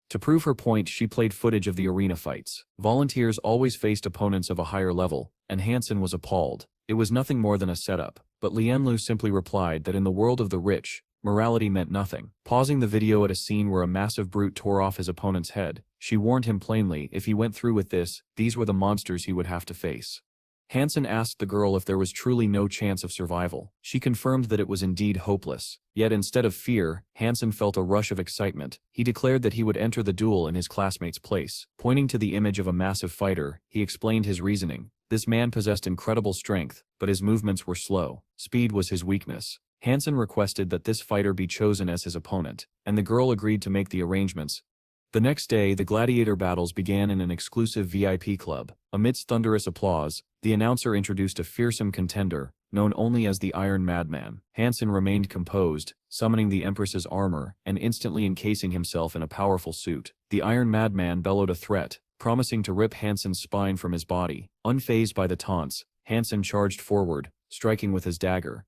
To prove her point, she played footage of the arena fights. Volunteers always faced opponents of a higher level, and Hansen was appalled. It was nothing more than a setup, but Lian Lu simply replied that in the world of the rich, morality meant nothing. Pausing the video at a scene where a massive brute tore off his opponent's head, she warned him plainly if he went through with this, these were the monsters he would have to face. Hansen asked the girl if there was truly no chance of survival. She confirmed that it was indeed hopeless. Yet instead of fear, Hansen felt a rush of excitement. He declared that he would enter the duel in his classmate's place. Pointing to the image of a massive fighter, he explained his reasoning. This man possessed incredible strength, but his movements were slow. Speed was his weakness. Hansen requested that this fighter be chosen as his opponent, and the girl agreed to make the arrangements. The next day, the gladiator battles began in an exclusive VIP club. Amidst thunderous applause, the announcer introduced a fearsome contender, known only as the Iron Madman. Hansen remained composed, summoning the Empress's armor and instantly encasing himself in a powerful suit. The Iron Madman bellowed a threat, promising to rip Hansen's spine from his body. Unfazed by the taunts, Hansen charged forward, striking with his dagger.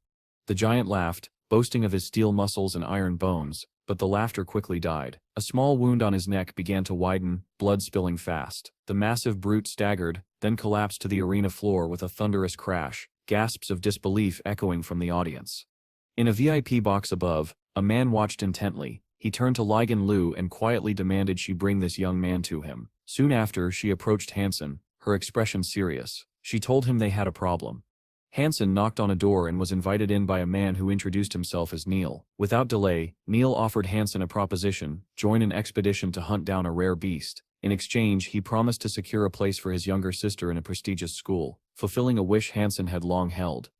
The giant laughed, boasting of his steel muscles and iron bones, but the laughter quickly died. A small wound on his neck began to widen, blood spilling fast. The massive brute staggered, then collapsed to the arena floor with a thunderous crash, gasps of disbelief echoing from the audience. In a VIP box above, a man watched intently. He turned to Lian Lu and quietly demanded she bring this young man to him. Soon after, she approached Hansen, her expression serious. She told him they had a problem. Hansen knocked on a door and was invited in by a man who introduced himself as Neil. Without delay, Neil offered Hansen a proposition: join an expedition to hunt down a rare beast. In exchange, he promised to secure a place for his younger sister in a prestigious school, fulfilling a wish Hansen had long held.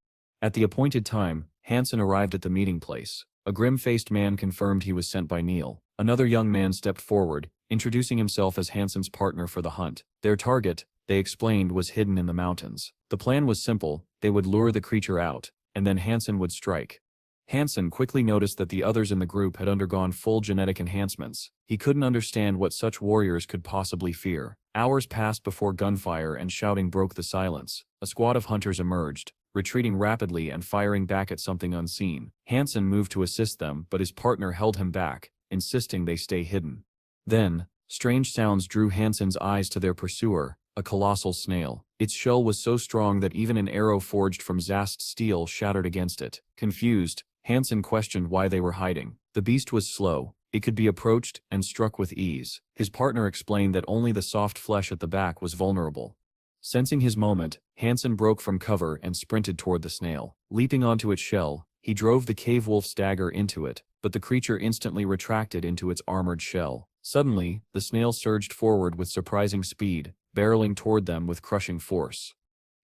At the appointed time, Hansen arrived at the meeting place. A grim-faced man confirmed he was sent by Neil. Another young man stepped forward, introducing himself as Hansen's partner for the hunt. Their target, they explained, was hidden in the mountains. The plan was simple: they would lure the creature out, and then Hansen would strike. Hansen quickly noticed that the others in the group had undergone full genetic enhancements. He couldn't understand what such warriors could possibly fear. Hours passed before gunfire and shouting broke the silence. A squad of hunters emerged, retreating rapidly and firing back at something unseen. Hansen moved to assist them, but his partner held him back, insisting they stay hidden. Then, strange sounds drew Hansen's eyes to their pursuer, a colossal snail. Its shell was so strong that even an arrow forged from Zast steel shattered against it. Confused, Hansen questioned why they were hiding. The beast was slow. It could be approached and struck with ease. His partner explained that only the soft flesh at the back was vulnerable. Sensing his moment, Hansen broke from cover and sprinted toward the snail. Leaping onto its shell, he drove the cave wolf's dagger into it, but the creature instantly retracted into its armored shell. Suddenly, the snail surged forward with surprising speed, barreling toward them with crushing force.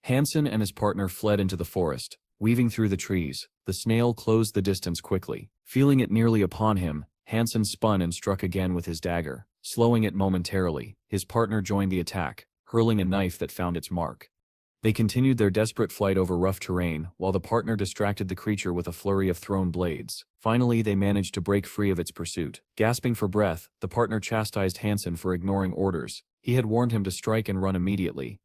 Hansen and his partner fled into the forest. Weaving through the trees, the snail closed the distance quickly. Feeling it nearly upon him, Hansen spun and struck again with his dagger. Slowing it momentarily, his partner joined the attack, hurling a knife that found its mark. They continued their desperate flight over rough terrain, while the partner distracted the creature with a flurry of thrown blades. Finally, they managed to break free of its pursuit. Gasping for breath, the partner chastised Hansen for ignoring orders. He had warned him to strike and run immediately.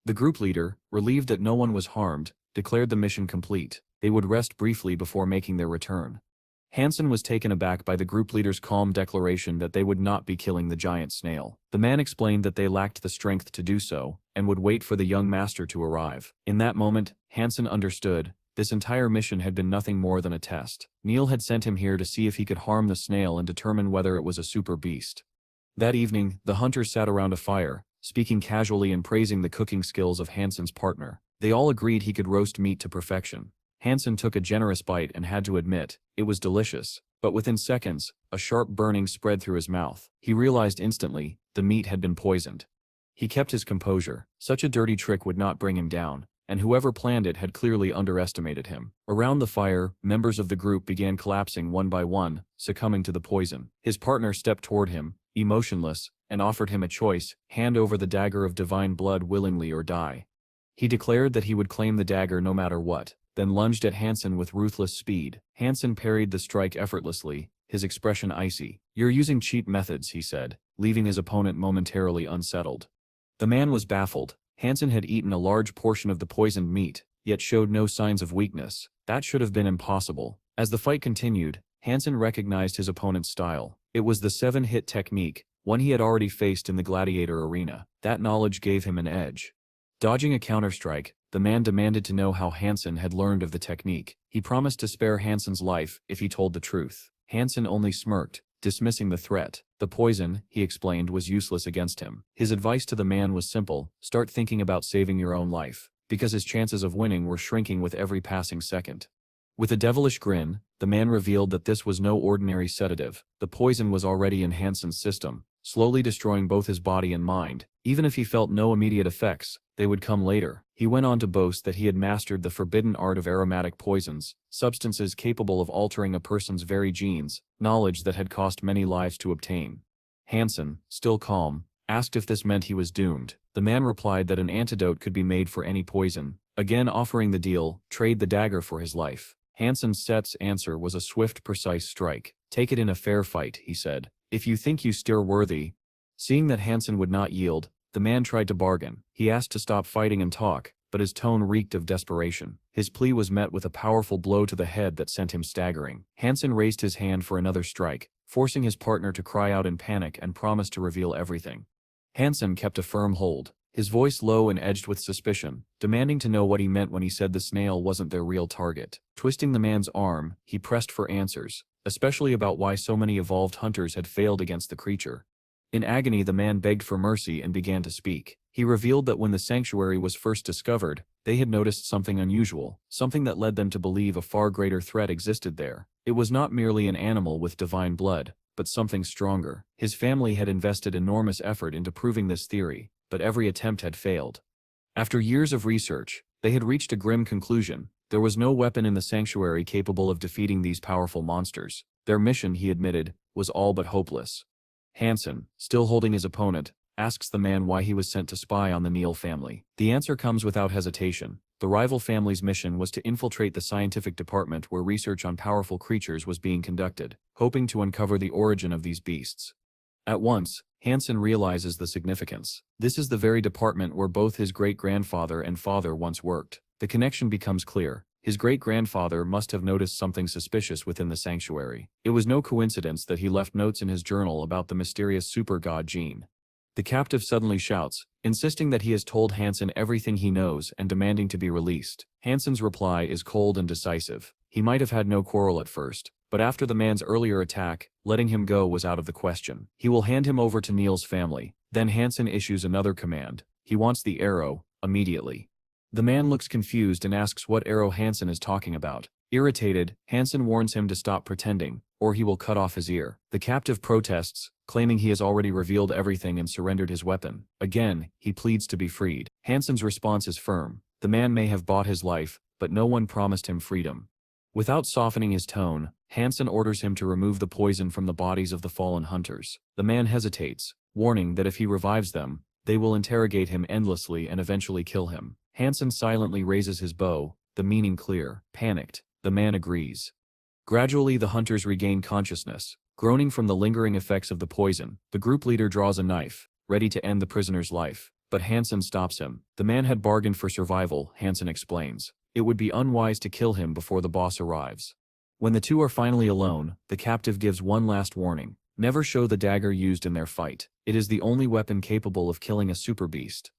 The group leader, relieved that no one was harmed, declared the mission complete. They would rest briefly before making their return. Hansen was taken aback by the group leader's calm declaration that they would not be killing the giant snail. The man explained that they lacked the strength to do so, and would wait for the young master to arrive. In that moment, Hansen understood. This entire mission had been nothing more than a test. Neil had sent him here to see if he could harm the snail and determine whether it was a super beast. That evening, the hunters sat around a fire, speaking casually and praising the cooking skills of Hansen's partner. They all agreed he could roast meat to perfection. Hansen took a generous bite and had to admit, it was delicious. But within seconds, a sharp burning spread through his mouth. He realized instantly, the meat had been poisoned. He kept his composure. Such a dirty trick would not bring him down, and whoever planned it had clearly underestimated him. Around the fire, members of the group began collapsing one by one, succumbing to the poison. His partner stepped toward him, emotionless, and offered him a choice: hand over the dagger of divine blood willingly or die. He declared that he would claim the dagger no matter what, then lunged at Hansen with ruthless speed. Hansen parried the strike effortlessly, his expression icy. "You're using cheap methods," he said, leaving his opponent momentarily unsettled. The man was baffled. Hansen had eaten a large portion of the poisoned meat, yet showed no signs of weakness. That should have been impossible. As the fight continued, Hansen recognized his opponent's style. It was the 7-hit technique, one he had already faced in the gladiator arena. That knowledge gave him an edge. Dodging a counterstrike, the man demanded to know how Hansen had learned of the technique. He promised to spare Hansen's life if he told the truth. Hansen only smirked, dismissing the threat. The poison, he explained, was useless against him. His advice to the man was simple: start thinking about saving your own life, because his chances of winning were shrinking with every passing second. With a devilish grin, the man revealed that this was no ordinary sedative. The poison was already in Hansen's system, slowly destroying both his body and mind. Even if he felt no immediate effects, they would come later. He went on to boast that he had mastered the forbidden art of aromatic poisons, substances capable of altering a person's very genes, knowledge that had cost many lives to obtain. Hansen, still calm, asked if this meant he was doomed. The man replied that an antidote could be made for any poison, again offering the deal: trade the dagger for his life. Hansen's answer was a swift, precise strike. "Take it in a fair fight," he said, "if you think you still worthy." Seeing that Hansen would not yield, the man tried to bargain. He asked to stop fighting and talk, but his tone reeked of desperation. His plea was met with a powerful blow to the head that sent him staggering. Hansen raised his hand for another strike, forcing his partner to cry out in panic and promise to reveal everything. Hansen kept a firm hold, his voice low and edged with suspicion, demanding to know what he meant when he said the snail wasn't their real target. Twisting the man's arm, he pressed for answers, especially about why so many evolved hunters had failed against the creature. In agony, the man begged for mercy and began to speak. He revealed that when the sanctuary was first discovered, they had noticed something unusual, something that led them to believe a far greater threat existed there. It was not merely an animal with divine blood, but something stronger. His family had invested enormous effort into proving this theory, but every attempt had failed. After years of research, they had reached a grim conclusion: there was no weapon in the sanctuary capable of defeating these powerful monsters. Their mission, he admitted, was all but hopeless. Hansen, still holding his opponent, asks the man why he was sent to spy on the Neil family. The answer comes without hesitation. The rival family's mission was to infiltrate the scientific department where research on powerful creatures was being conducted, hoping to uncover the origin of these beasts. At once, Hansen realizes the significance. This is the very department where both his great-grandfather and father once worked. The connection becomes clear. His great-grandfather must have noticed something suspicious within the sanctuary. It was no coincidence that he left notes in his journal about the mysterious super god gene. The captive suddenly shouts, insisting that he has told Hansen everything he knows and demanding to be released. Hansen's reply is cold and decisive. He might have had no quarrel at first, but after the man's earlier attack, letting him go was out of the question. He will hand him over to Neil's family. Then Hansen issues another command. He wants the arrow, immediately. The man looks confused and asks what arrow Hansen is talking about. Irritated, Hansen warns him to stop pretending, or he will cut off his ear. The captive protests, claiming he has already revealed everything and surrendered his weapon. Again, he pleads to be freed. Hansen's response is firm. The man may have bought his life, but no one promised him freedom. Without softening his tone, Hansen orders him to remove the poison from the bodies of the fallen hunters. The man hesitates, warning that if he revives them, they will interrogate him endlessly and eventually kill him. Hansen silently raises his bow, the meaning clear. Panicked, the man agrees. Gradually the hunters regain consciousness. Groaning from the lingering effects of the poison, the group leader draws a knife, ready to end the prisoner's life. But Hansen stops him. The man had bargained for survival, Hansen explains. It would be unwise to kill him before the boss arrives. When the two are finally alone, the captive gives one last warning. Never show the dagger used in their fight. It is the only weapon capable of killing a super beast.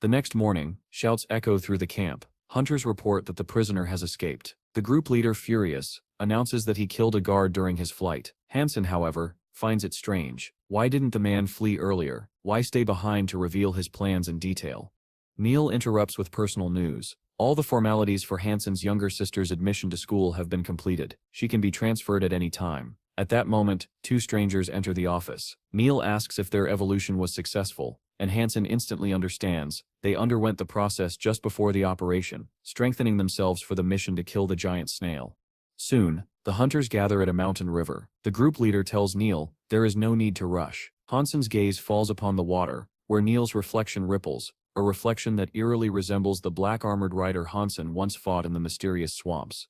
The next morning, shouts echo through the camp. Hunters report that the prisoner has escaped. The group leader, furious, announces that he killed a guard during his flight. Hansen, however, finds it strange. Why didn't the man flee earlier? Why stay behind to reveal his plans in detail? Neil interrupts with personal news. All the formalities for Hansen's younger sister's admission to school have been completed. She can be transferred at any time. At that moment, two strangers enter the office. Neil asks if their evolution was successful, and Hansen instantly understands. They underwent the process just before the operation, strengthening themselves for the mission to kill the giant snail. Soon, the hunters gather at a mountain river. The group leader tells Neil there is no need to rush. Hansen's gaze falls upon the water, where Neil's reflection ripples, a reflection that eerily resembles the black-armored rider Hansen once fought in the mysterious swamps.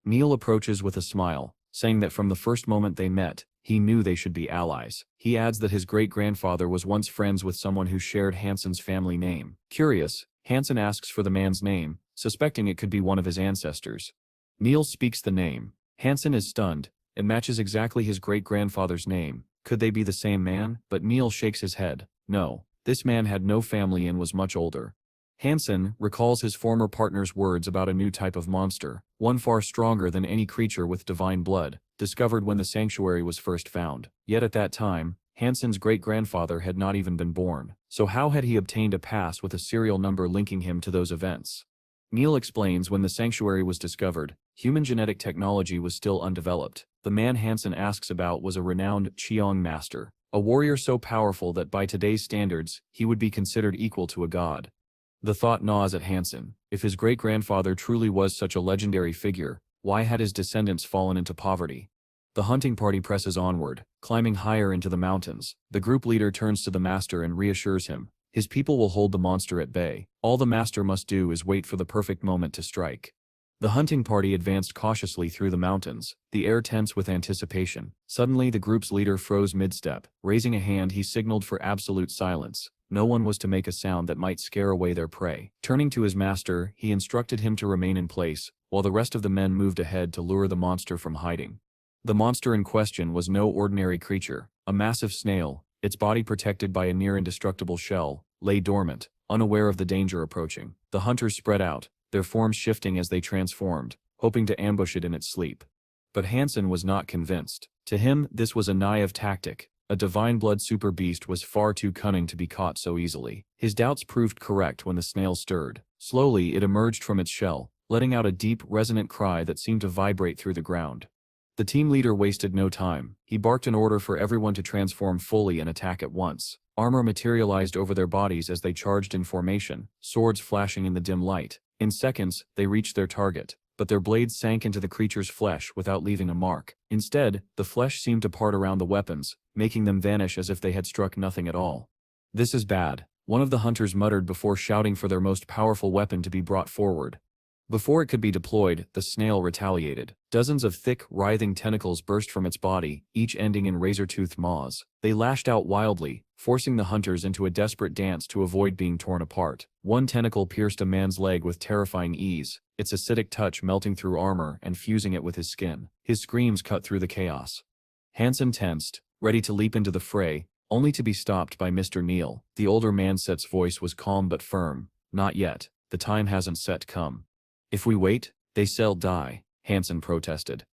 Neil approaches with a smile, saying that from the first moment they met, he knew they should be allies. He adds that his great-grandfather was once friends with someone who shared Hansen's family name. Curious, Hansen asks for the man's name, suspecting it could be one of his ancestors. Neil speaks the name. Hansen is stunned. It matches exactly his great-grandfather's name. Could they be the same man? But Neil shakes his head. No, this man had no family and was much older. Hansen recalls his former partner's words about a new type of monster, one far stronger than any creature with divine blood, discovered when the sanctuary was first found. Yet at that time, Hansen's great-grandfather had not even been born. So how had he obtained a pass with a serial number linking him to those events? Neil explains when the sanctuary was discovered, human genetic technology was still undeveloped. The man Hansen asks about was a renowned Qiong master, a warrior so powerful that by today's standards, he would be considered equal to a god. The thought gnaws at Hansen. If his great-grandfather truly was such a legendary figure, why had his descendants fallen into poverty? The hunting party presses onward, climbing higher into the mountains. The group leader turns to the master and reassures him. His people will hold the monster at bay. All the master must do is wait for the perfect moment to strike. The hunting party advanced cautiously through the mountains, the air tense with anticipation. Suddenly the group's leader froze mid-step. Raising a hand, he signaled for absolute silence. No one was to make a sound that might scare away their prey. Turning to his master, he instructed him to remain in place, while the rest of the men moved ahead to lure the monster from hiding. The monster in question was no ordinary creature. A massive snail, its body protected by a near-indestructible shell, lay dormant, unaware of the danger approaching. The hunters spread out, their forms shifting as they transformed, hoping to ambush it in its sleep. But Hansen was not convinced. To him, this was a naive tactic. A divine blood super beast was far too cunning to be caught so easily. His doubts proved correct when the snail stirred. Slowly, it emerged from its shell, letting out a deep, resonant cry that seemed to vibrate through the ground. The team leader wasted no time. He barked an order for everyone to transform fully and attack at once. Armor materialized over their bodies as they charged in formation, swords flashing in the dim light. In seconds, they reached their target, but their blades sank into the creature's flesh without leaving a mark. Instead, the flesh seemed to part around the weapons, making them vanish as if they had struck nothing at all. "This is bad," one of the hunters muttered before shouting for their most powerful weapon to be brought forward. Before it could be deployed, the snail retaliated. Dozens of thick, writhing tentacles burst from its body, each ending in razor-toothed maws. They lashed out wildly, forcing the hunters into a desperate dance to avoid being torn apart. One tentacle pierced a man's leg with terrifying ease, its acidic touch melting through armor and fusing it with his skin. His screams cut through the chaos. Hansen tensed, ready to leap into the fray, only to be stopped by Mr. Neil. The older man's voice was calm but firm. "Not yet. The time hasn't set come. If we wait, they shall die," Hansen protested.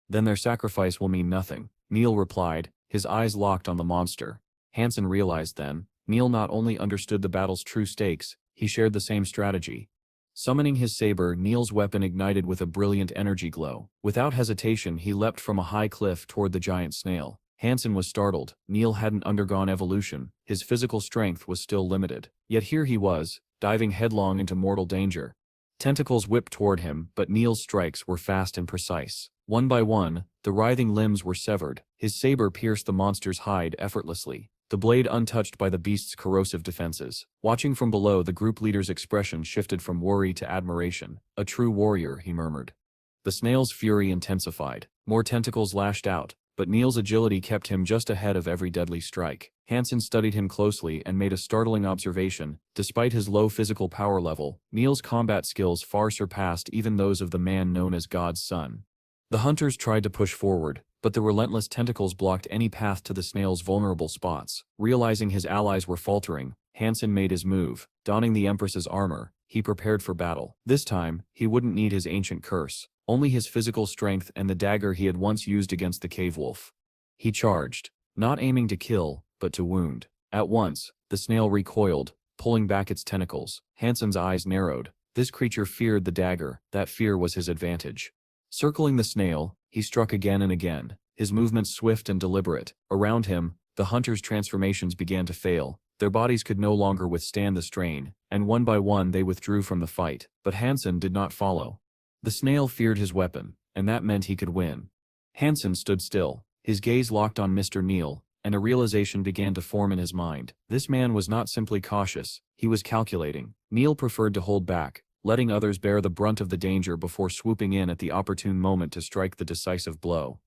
"Then their sacrifice will mean nothing," Neil replied, his eyes locked on the monster. Hansen realized then, Neil not only understood the battle's true stakes, he shared the same strategy. Summoning his saber, Neil's weapon ignited with a brilliant energy glow. Without hesitation, he leapt from a high cliff toward the giant snail. Hansen was startled. Neil hadn't undergone evolution. His physical strength was still limited. Yet here he was, diving headlong into mortal danger. Tentacles whipped toward him, but Neil's strikes were fast and precise. One by one, the writhing limbs were severed. His saber pierced the monster's hide effortlessly, the blade untouched by the beast's corrosive defenses. Watching from below, the group leader's expression shifted from worry to admiration. "A true warrior," he murmured. The snail's fury intensified. More tentacles lashed out, but Neil's agility kept him just ahead of every deadly strike. Hansen studied him closely and made a startling observation. Despite his low physical power level, Neil's combat skills far surpassed even those of the man known as God's son. The hunters tried to push forward, but the relentless tentacles blocked any path to the snail's vulnerable spots. Realizing his allies were faltering, Hansen made his move. Donning the Empress's armor, he prepared for battle. This time, he wouldn't need his ancient curse, only his physical strength and the dagger he had once used against the cave wolf. He charged, not aiming to kill, but to wound. At once, the snail recoiled, pulling back its tentacles. Hansen's eyes narrowed. This creature feared the dagger. That fear was his advantage. Circling the snail, he struck again and again, his movements swift and deliberate. Around him, the hunters' transformations began to fail. Their bodies could no longer withstand the strain, and one by one they withdrew from the fight. But Hansen did not follow. The snail feared his weapon, and that meant he could win. Hansen stood still, his gaze locked on Mr. Neal, and a realization began to form in his mind. This man was not simply cautious, he was calculating. Neal preferred to hold back, letting others bear the brunt of the danger before swooping in at the opportune moment to strike the decisive blow.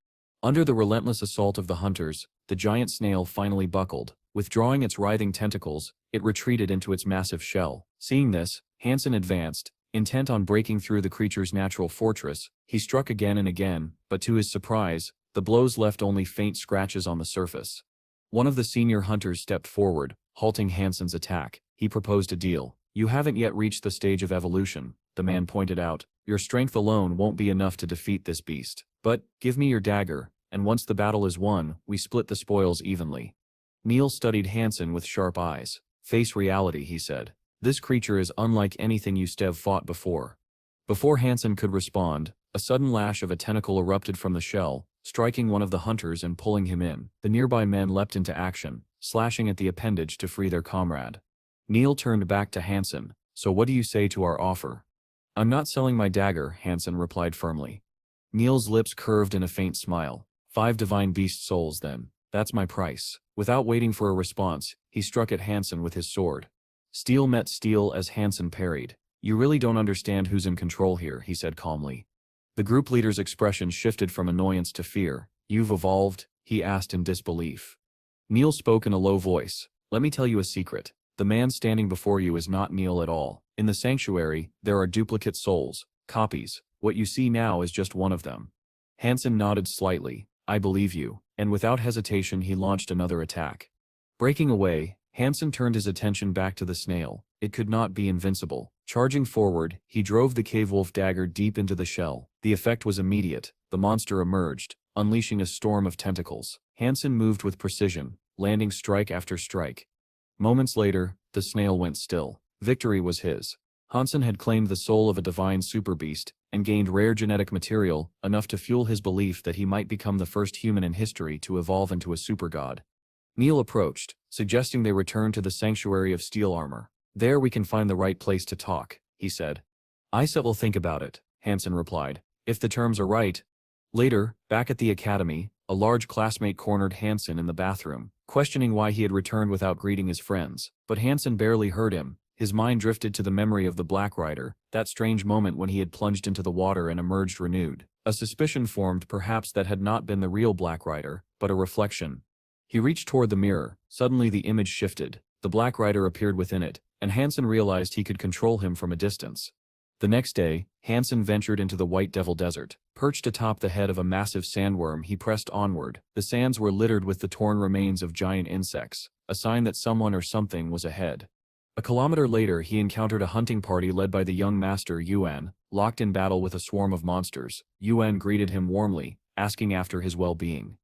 Under the relentless assault of the hunters, the giant snail finally buckled. Withdrawing its writhing tentacles, it retreated into its massive shell. Seeing this, Hansen advanced, intent on breaking through the creature's natural fortress. He struck again and again, but to his surprise, the blows left only faint scratches on the surface. One of the senior hunters stepped forward, halting Hansen's attack. He proposed a deal. "You haven't yet reached the stage of evolution," the man pointed out. "Your strength alone won't be enough to defeat this beast. But, give me your dagger, and once the battle is won, we split the spoils evenly." Neal studied Hansen with sharp eyes. "Face reality," he said. "This creature is unlike anything you Stev fought before." Before Hansen could respond, a sudden lash of a tentacle erupted from the shell, striking one of the hunters and pulling him in. The nearby men leapt into action, slashing at the appendage to free their comrade. Neal turned back to Hansen. "So what do you say to our offer?" "I'm not selling my dagger," Hansen replied firmly. Neal's lips curved in a faint smile. 5 divine beast souls then. That's my price." Without waiting for a response, he struck at Hansen with his sword. Steel met steel as Hansen parried. "You really don't understand who's in control here," he said calmly. The group leader's expression shifted from annoyance to fear. "You've evolved?" he asked in disbelief. Neal spoke in a low voice. "Let me tell you a secret. The man standing before you is not Neal at all. In the sanctuary, there are duplicate souls, copies. What you see now is just one of them." Hansen nodded slightly. "I believe you," and without hesitation he launched another attack. Breaking away, Hansen turned his attention back to the snail. It could not be invincible. Charging forward, he drove the cave wolf dagger deep into the shell. The effect was immediate. The monster emerged, unleashing a storm of tentacles. Hansen moved with precision, landing strike after strike. Moments later, the snail went still. Victory was his. Hansen had claimed the soul of a divine superbeast, and gained rare genetic material, enough to fuel his belief that he might become the first human in history to evolve into a supergod. Neal approached, suggesting they return to the sanctuary of steel armor. "There we can find the right place to talk," he said. "I will think about it," Hansen replied. "If the terms are right." Later, back at the academy, a large classmate cornered Hansen in the bathroom, questioning why he had returned without greeting his friends. But Hansen barely heard him. His mind drifted to the memory of the Black Rider, that strange moment when he had plunged into the water and emerged renewed. A suspicion formed perhaps that had not been the real Black Rider, but a reflection. He reached toward the mirror. Suddenly the image shifted. The Black Rider appeared within it, and Hansen realized he could control him from a distance. The next day, Hansen ventured into the White Devil Desert. Perched atop the head of a massive sandworm, he pressed onward. The sands were littered with the torn remains of giant insects, a sign that someone or something was ahead. A kilometer later he encountered a hunting party led by the young master Yuan, locked in battle with a swarm of monsters. Yuan greeted him warmly, asking after his well-being.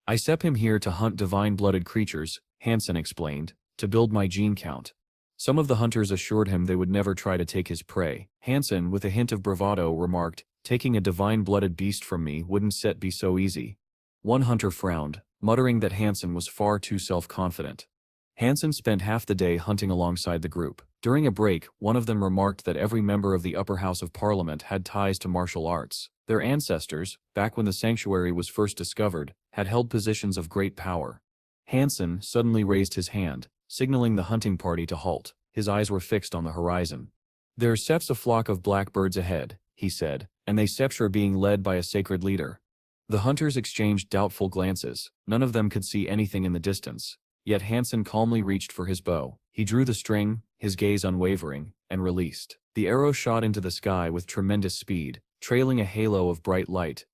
"I sent him here to hunt divine-blooded creatures," Hansen explained, "to build my gene count." Some of the hunters assured him they would never try to take his prey. Hansen, with a hint of bravado, remarked, "Taking a divine-blooded beast from me wouldn't be so easy." One hunter frowned, muttering that Hansen was far too self-confident. Hansen spent half the day hunting alongside the group. During a break, one of them remarked that every member of the upper house of parliament had ties to martial arts. Their ancestors, back when the sanctuary was first discovered, had held positions of great power. Hansen suddenly raised his hand, signaling the hunting party to halt. His eyes were fixed on the horizon. "There's a flock of blackbirds ahead," he said, "and they are being led by a sacred leader." The hunters exchanged doubtful glances. None of them could see anything in the distance. Yet Hansen calmly reached for his bow. He drew the string, his gaze unwavering, and released. The arrow shot into the sky with tremendous speed, trailing a halo of bright light.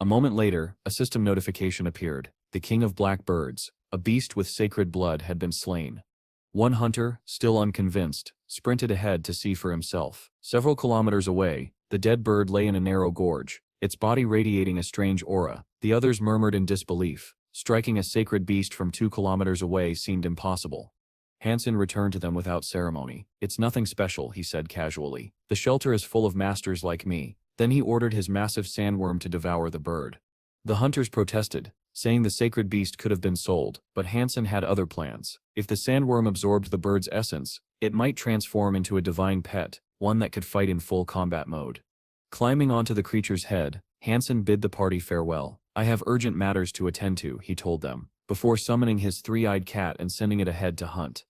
A moment later, a system notification appeared. The king of black birds, a beast with sacred blood, had been slain. One hunter, still unconvinced, sprinted ahead to see for himself. Several kilometers away, the dead bird lay in a narrow gorge, its body radiating a strange aura. The others murmured in disbelief. Striking a sacred beast from 2 kilometers away seemed impossible. Hansen returned to them without ceremony. "It's nothing special," he said casually. "The shelter is full of masters like me." Then he ordered his massive sandworm to devour the bird. The hunters protested, saying the sacred beast could have been sold, but Hansen had other plans. If the sandworm absorbed the bird's essence, it might transform into a divine pet, one that could fight in full combat mode. Climbing onto the creature's head, Hansen bid the party farewell. "I have urgent matters to attend to," he told them, before summoning his three-eyed cat and sending it ahead to hunt.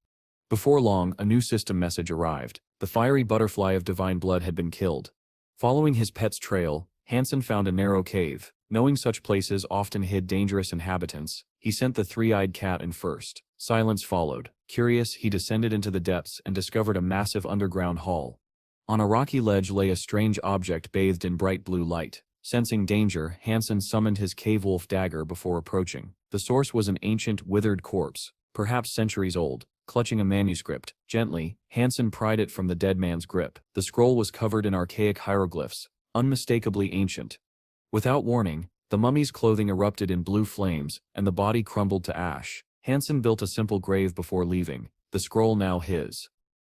Before long, a new system message arrived. The fiery butterfly of divine blood had been killed. Following his pet's trail, Hansen found a narrow cave. Knowing such places often hid dangerous inhabitants, he sent the three-eyed cat in first. Silence followed. Curious, he descended into the depths and discovered a massive underground hall. On a rocky ledge lay a strange object bathed in bright blue light. Sensing danger, Hansen summoned his cave wolf dagger before approaching. The source was an ancient, withered corpse, perhaps centuries old. Clutching a manuscript, gently, Hansen pried it from the dead man's grip. The scroll was covered in archaic hieroglyphs, unmistakably ancient. Without warning, the mummy's clothing erupted in blue flames, and the body crumbled to ash. Hansen built a simple grave before leaving, the scroll now his.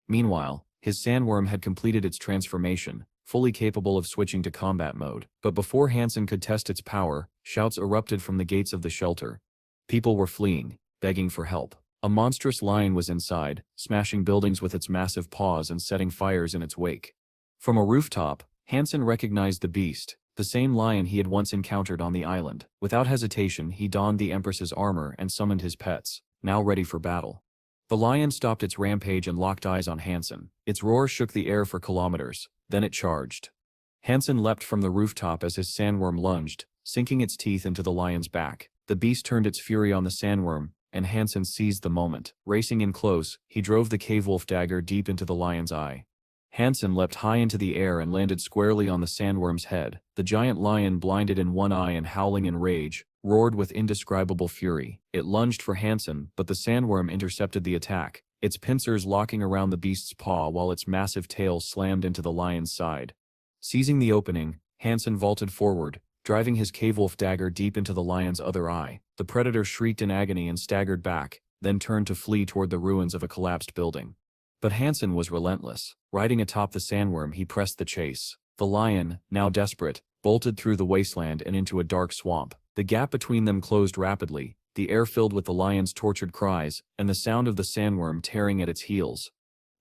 Meanwhile, his sandworm had completed its transformation, fully capable of switching to combat mode. But before Hansen could test its power, shouts erupted from the gates of the shelter. People were fleeing, begging for help. A monstrous lion was inside, smashing buildings with its massive paws and setting fires in its wake. From a rooftop, Hansen recognized the beast, the same lion he had once encountered on the island. Without hesitation, he donned the Empress's armor and summoned his pets, now ready for battle. The lion stopped its rampage and locked eyes on Hansen. Its roar shook the air for kilometers, then it charged. Hansen leapt from the rooftop as his sandworm lunged, sinking its teeth into the lion's back. The beast turned its fury on the sandworm, and Hansen seized the moment. Racing in close, he drove the cave wolf dagger deep into the lion's eye. Hansen leapt high into the air and landed squarely on the sandworm's head. The giant lion, blinded in one eye and howling in rage, roared with indescribable fury. It lunged for Hansen, but the sandworm intercepted the attack, its pincers locking around the beast's paw while its massive tail slammed into the lion's side. Seizing the opening, Hansen vaulted forward, driving his cave wolf dagger deep into the lion's other eye. The predator shrieked in agony and staggered back, then turned to flee toward the ruins of a collapsed building. But Hansen was relentless. Riding atop the sandworm, he pressed the chase. The lion, now desperate, bolted through the wasteland and into a dark swamp. The gap between them closed rapidly, the air filled with the lion's tortured cries, and the sound of the sandworm tearing at its heels.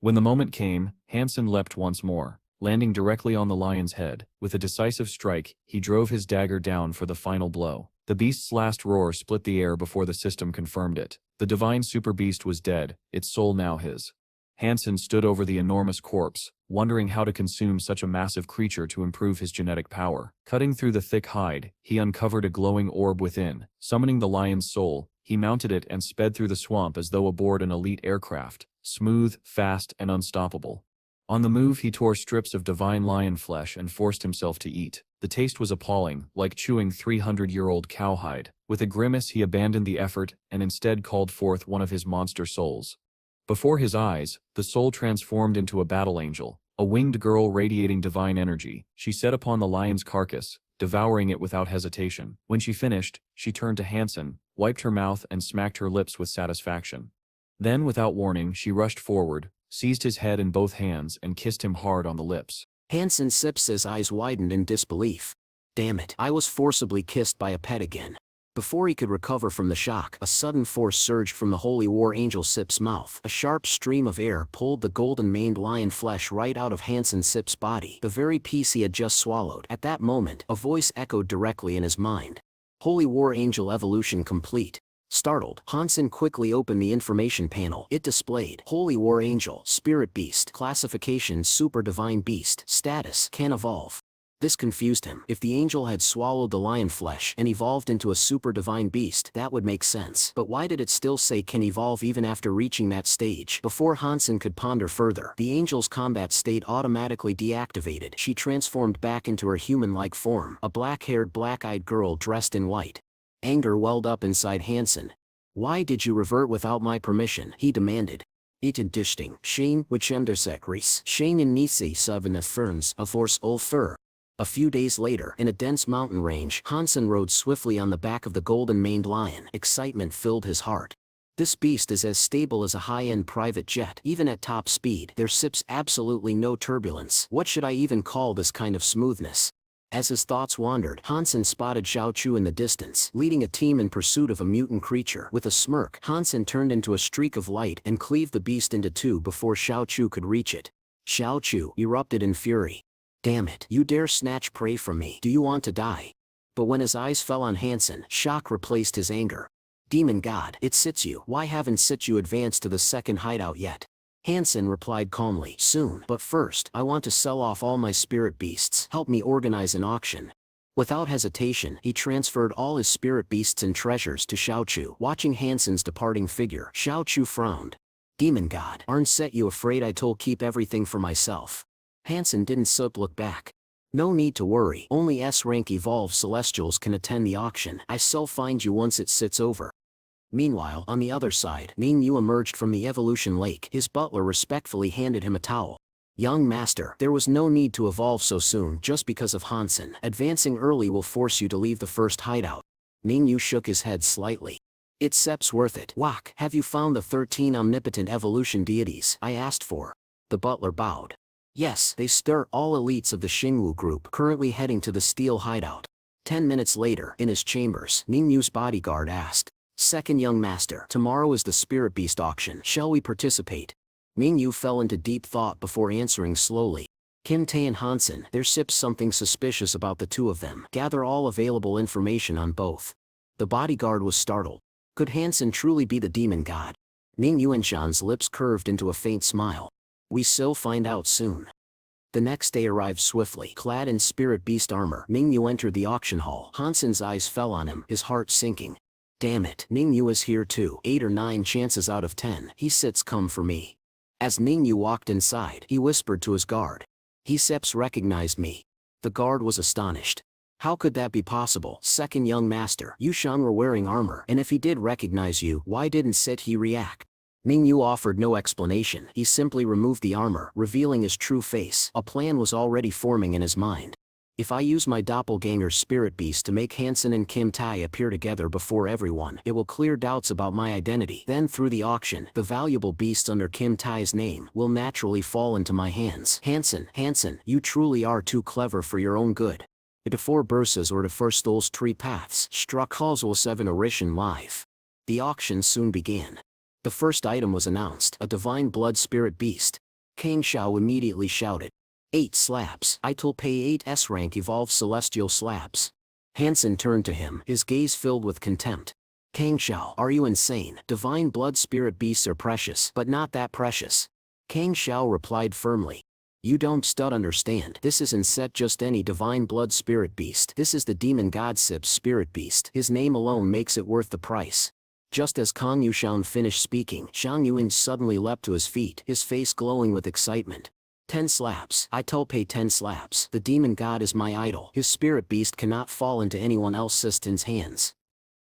When the moment came, Hansen leapt once more, landing directly on the lion's head. With a decisive strike, he drove his dagger down for the final blow. The beast's last roar split the air before the system confirmed it. The divine super beast was dead, its soul now his. Hansen stood over the enormous corpse, wondering how to consume such a massive creature to improve his genetic power. Cutting through the thick hide, he uncovered a glowing orb within. Summoning the lion's soul, he mounted it and sped through the swamp as though aboard an elite aircraft, smooth, fast, and unstoppable. On the move, he tore strips of divine lion flesh and forced himself to eat. The taste was appalling, like chewing 300-year-old cowhide. With a grimace, he abandoned the effort and instead called forth one of his monster souls. Before his eyes, the soul transformed into a battle angel, a winged girl radiating divine energy. She set upon the lion's carcass, devouring it without hesitation. When she finished, she turned to Hansen, wiped her mouth and smacked her lips with satisfaction. Then, without warning, she rushed forward, seized his head in both hands and kissed him hard on the lips. Hansen Sips's eyes widened in disbelief. Damn it, I was forcibly kissed by a pet again. Before he could recover from the shock, a sudden force surged from the holy war angel Sip's mouth. A sharp stream of air pulled the golden-maned lion flesh right out of Hansen Sip's body, the very piece he had just swallowed. At that moment, a voice echoed directly in his mind. Holy war angel evolution complete. Startled, Hansen quickly opened the information panel. It displayed Holy War Angel, Spirit Beast, Classification Super Divine Beast, Status, Can Evolve. This confused him. If the angel had swallowed the lion flesh and evolved into a super divine beast, that would make sense. But why did it still say can evolve even after reaching that stage? Before Hansen could ponder further, the angel's combat state automatically deactivated. She transformed back into her human-like form, a black-haired, black-eyed girl dressed in white. Anger welled up inside Hansen. Why did you revert without my permission? He demanded. Iten dishting, Shane, which undersecretaries, Shane in Nisi Savana Ferns, a force Ulfer. A few days later, in a dense mountain range, Hansen rode swiftly on the back of the golden-maned lion. Excitement filled his heart. This beast is as stable as a high-end private jet. Even at top speed, there sips absolutely no turbulence. What should I even call this kind of smoothness? As his thoughts wandered, Hansen spotted Xiao Chu in the distance, leading a team in pursuit of a mutant creature. With a smirk, Hansen turned into a streak of light and cleaved the beast into two before Xiao Chu could reach it. Xiao Chu erupted in fury. Damn it, you dare snatch prey from me. Do you want to die? But when his eyes fell on Hansen, shock replaced his anger. Demon God, it sits you. Why haven't you advanced to the second hideout yet? Hansen replied calmly, soon, but first, I want to sell off all my spirit beasts. Help me organize an auction. Without hesitation, he transferred all his spirit beasts and treasures to Xiao Chu. Watching Hansen's departing figure, Xiao Chu frowned. Demon God, aren't you afraid I told keep everything for myself? Hansen didn't look back. No need to worry, only S-rank evolved celestials can attend the auction. I'll find you once it sits over. Meanwhile, on the other side, Ming Yu emerged from the evolution lake. His butler respectfully handed him a towel. Young master, there was no need to evolve so soon just because of Hansen. Advancing early will force you to leave the first hideout. Ming Yu shook his head slightly. It's Sep's worth it. Wak, have you found the 13 omnipotent evolution deities I asked for? The butler bowed. Yes, they stir all elites of the Xingwu group currently heading to the steel hideout. 10 minutes later, in his chambers, Ming Yu's bodyguard asked. Second young master, tomorrow is the spirit beast auction. Shall we participate? Ming Yu fell into deep thought before answering slowly. Kim Tae and Hansen, there sips something suspicious about the two of them. Gather all available information on both. The bodyguard was startled. Could Hansen truly be the demon god? Ming Yuanshan's lips curved into a faint smile. We still find out soon. The next day arrived swiftly. Clad in spirit beast armor, Ming Yu entered the auction hall. Hansen's eyes fell on him, his heart sinking. Damn it, Ming Yu is here too. 8 or 9 chances out of 10, he sits come for me. As Ming Yu walked inside, he whispered to his guard. He Seps recognized me. The guard was astonished. How could that be possible? Second young master, you Shan were wearing armor, and if he did recognize you, why didn't he react? Ming Yu offered no explanation. He simply removed the armor, revealing his true face. A plan was already forming in his mind. If I use my doppelganger spirit beast to make Hansen and Kim Tae appear together before everyone, it will clear doubts about my identity. Then through the auction, the valuable beasts under Kim Tae's name will naturally fall into my hands. Hansen, you truly are too clever for your own good. The 4 bursas or the first those 3 paths struck causal 7 Orishan live. The auction soon began. The first item was announced, a divine blood spirit beast. Kang Xiao immediately shouted. 8 slabs. I'll pay 8 S-rank evolved celestial slabs. Hansen turned to him, his gaze filled with contempt. Kang Xiao, are you insane? Divine blood spirit beasts are precious, but not that precious. Kang Xiao replied firmly. You don't understand. This isn't just any divine blood spirit beast. This is the demon god Sip's spirit beast. His name alone makes it worth the price. Just as Kang Yushan finished speaking, Zhang Yuan suddenly leapt to his feet, his face glowing with excitement. 10 slabs. I'll pay 10 slabs. The demon god is my idol. His spirit beast cannot fall into anyone else's hands.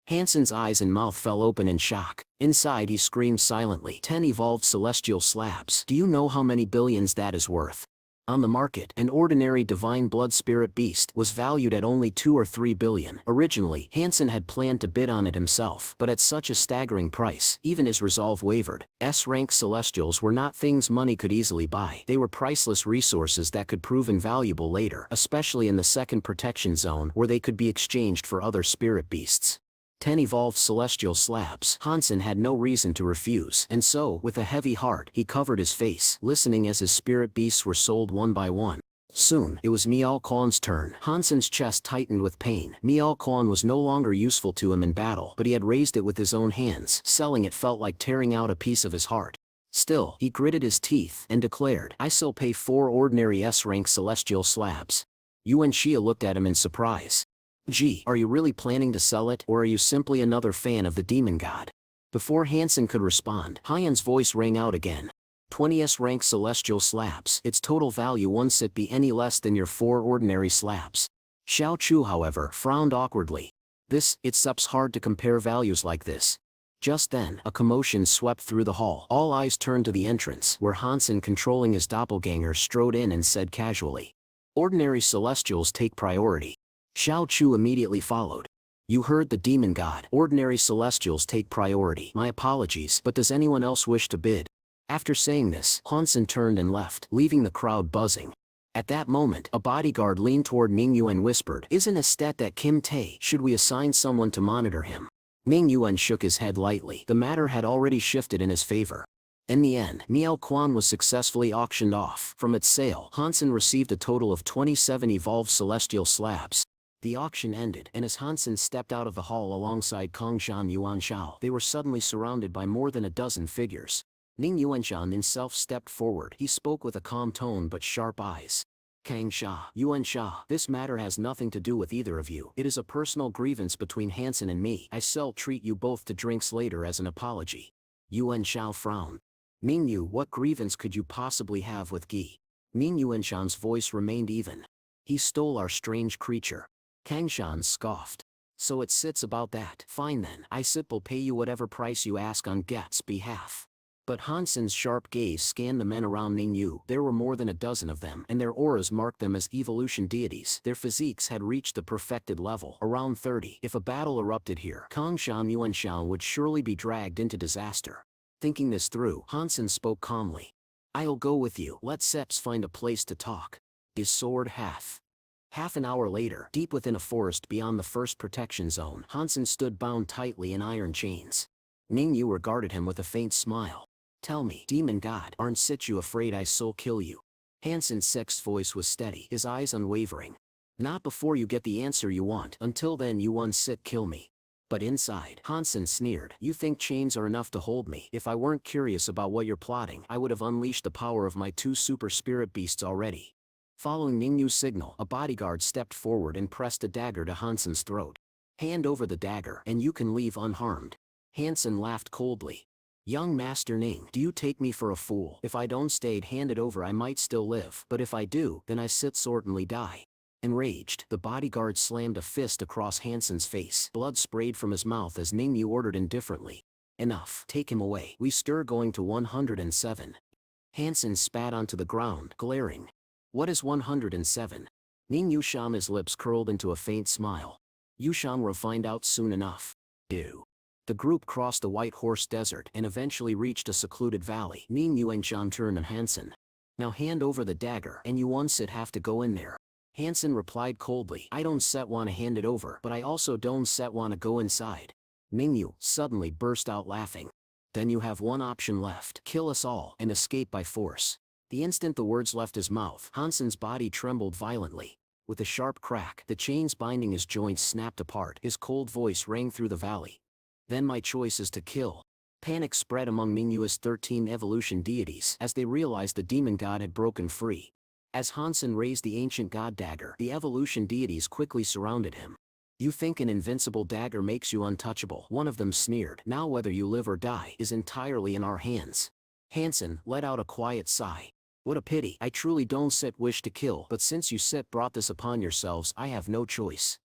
Hansen's eyes and mouth fell open in shock. Inside he screamed silently. 10 evolved celestial slabs. Do you know how many billions that is worth? On the market, an ordinary divine blood spirit beast was valued at only 2 or 3 billion. Originally, Hansen had planned to bid on it himself, but at such a staggering price, even his resolve wavered. S-rank celestials were not things money could easily buy. They were priceless resources that could prove invaluable later, especially in the second protection zone where they could be exchanged for other spirit beasts. 10 evolved celestial slabs. Hansen had no reason to refuse, and so, with a heavy heart, he covered his face, listening as his spirit beasts were sold one by one. Soon, it was Miao Kwan's turn. Hansen's chest tightened with pain. Miao Kwan was no longer useful to him in battle, but he had raised it with his own hands. Selling it felt like tearing out a piece of his heart. Still, he gritted his teeth and declared, I still pay 4 ordinary S-rank celestial slabs. Yuan Xia looked at him in surprise. Gee, are you really planning to sell it, or are you simply another fan of the demon god? Before Hansen could respond, Haiyan's voice rang out again. 20s rank celestial slabs. Its total value won't it be any less than your 4 ordinary slabs. Xiao Chu, however, frowned awkwardly. It's hard to compare values like this. Just then, a commotion swept through the hall. All eyes turned to the entrance, where Hansen, controlling his doppelganger, strode in and said casually, "Ordinary celestials take priority." Xiao Chu immediately followed. "You heard the demon god. Ordinary celestials take priority. My apologies, but does anyone else wish to bid?" After saying this, Hansen turned and left, leaving the crowd buzzing. At that moment, a bodyguard leaned toward Ningyu and whispered, "Isn't Estet that Kim Tae? Should we assign someone to monitor him?" Ning Yuan shook his head lightly. The matter had already shifted in his favor. In the end, Miao Quan was successfully auctioned off. From its sale, Hansen received a total of 27 evolved celestial slabs. The auction ended, and as Hansen stepped out of the hall alongside Kongshan Yuanshao, they were suddenly surrounded by more than a dozen figures. Ning Yuanshan himself stepped forward. He spoke with a calm tone but sharp eyes. "Kang Sha, Yuan Sha, this matter has nothing to do with either of you. It is a personal grievance between Hansen and me. I shall treat you both to drinks later as an apology." Yuan Shao frowned. "Mingyu, what grievance could you possibly have with Gi?" Ning Yuanshan's voice remained even. "He stole our strange creature." Kang Shan scoffed. "So it sits about that. Fine then, I will pay you whatever price you ask on Get's behalf." But Hansen's sharp gaze scanned the men around Ningyu. There were more than a dozen of them, and their auras marked them as evolution deities. Their physiques had reached the perfected level, around 30. If a battle erupted here, Kongshan Yuanshan would surely be dragged into disaster. Thinking this through, Hansen spoke calmly. "I'll go with you. Let Seps find a place to talk." His sword half. Half an hour later, deep within a forest beyond the first protection zone, Hansen stood bound tightly in iron chains. Ningyu regarded him with a faint smile. "Tell me, demon god, aren't you afraid I will kill you?" Hansen's sixth voice was steady, his eyes unwavering. "Not before you get the answer you want. Until then you kill me." But inside, Hansen sneered. "You think chains are enough to hold me? If I weren't curious about what you're plotting, I would have unleashed the power of my 2 super spirit beasts already." Following Ningyu's signal, a bodyguard stepped forward and pressed a dagger to Hansen's throat. "Hand over the dagger, and you can leave unharmed." Hansen laughed coldly. "Young Master Ning, do you take me for a fool? If I don't stay hand it over I might still live, but if I do, then I certainly die." Enraged, the bodyguard slammed a fist across Hansen's face. Blood sprayed from his mouth as Ningyu ordered indifferently. "Enough, take him away. We stir going to 107. Hansen spat onto the ground, glaring. "What is 107? Ning Yushama's lips curled into a faint smile. "Yusham will find out soon enough." Ew. The group crossed the White Horse Desert and eventually reached a secluded valley. Ning Yuanshan turned to Hansen. "Now hand over the dagger, and you have to go in there." Hansen replied coldly. "I don't want to hand it over, but I also don't want to go inside." Ningyu suddenly burst out laughing. "Then you have one option left. Kill us all and escape by force." The instant the words left his mouth, Hansen's body trembled violently. With a sharp crack, the chains binding his joints snapped apart. His cold voice rang through the valley. "Then my choice is to kill." Panic spread among Mingyu's 13 evolution deities as they realized the demon god had broken free. As Hansen raised the ancient god dagger, the evolution deities quickly surrounded him. "You think an invincible dagger makes you untouchable?" one of them sneered. "Now whether you live or die is entirely in our hands." Hansen let out a quiet sigh. "What a pity. I truly don't wish to kill, but since you brought this upon yourselves, I have no choice."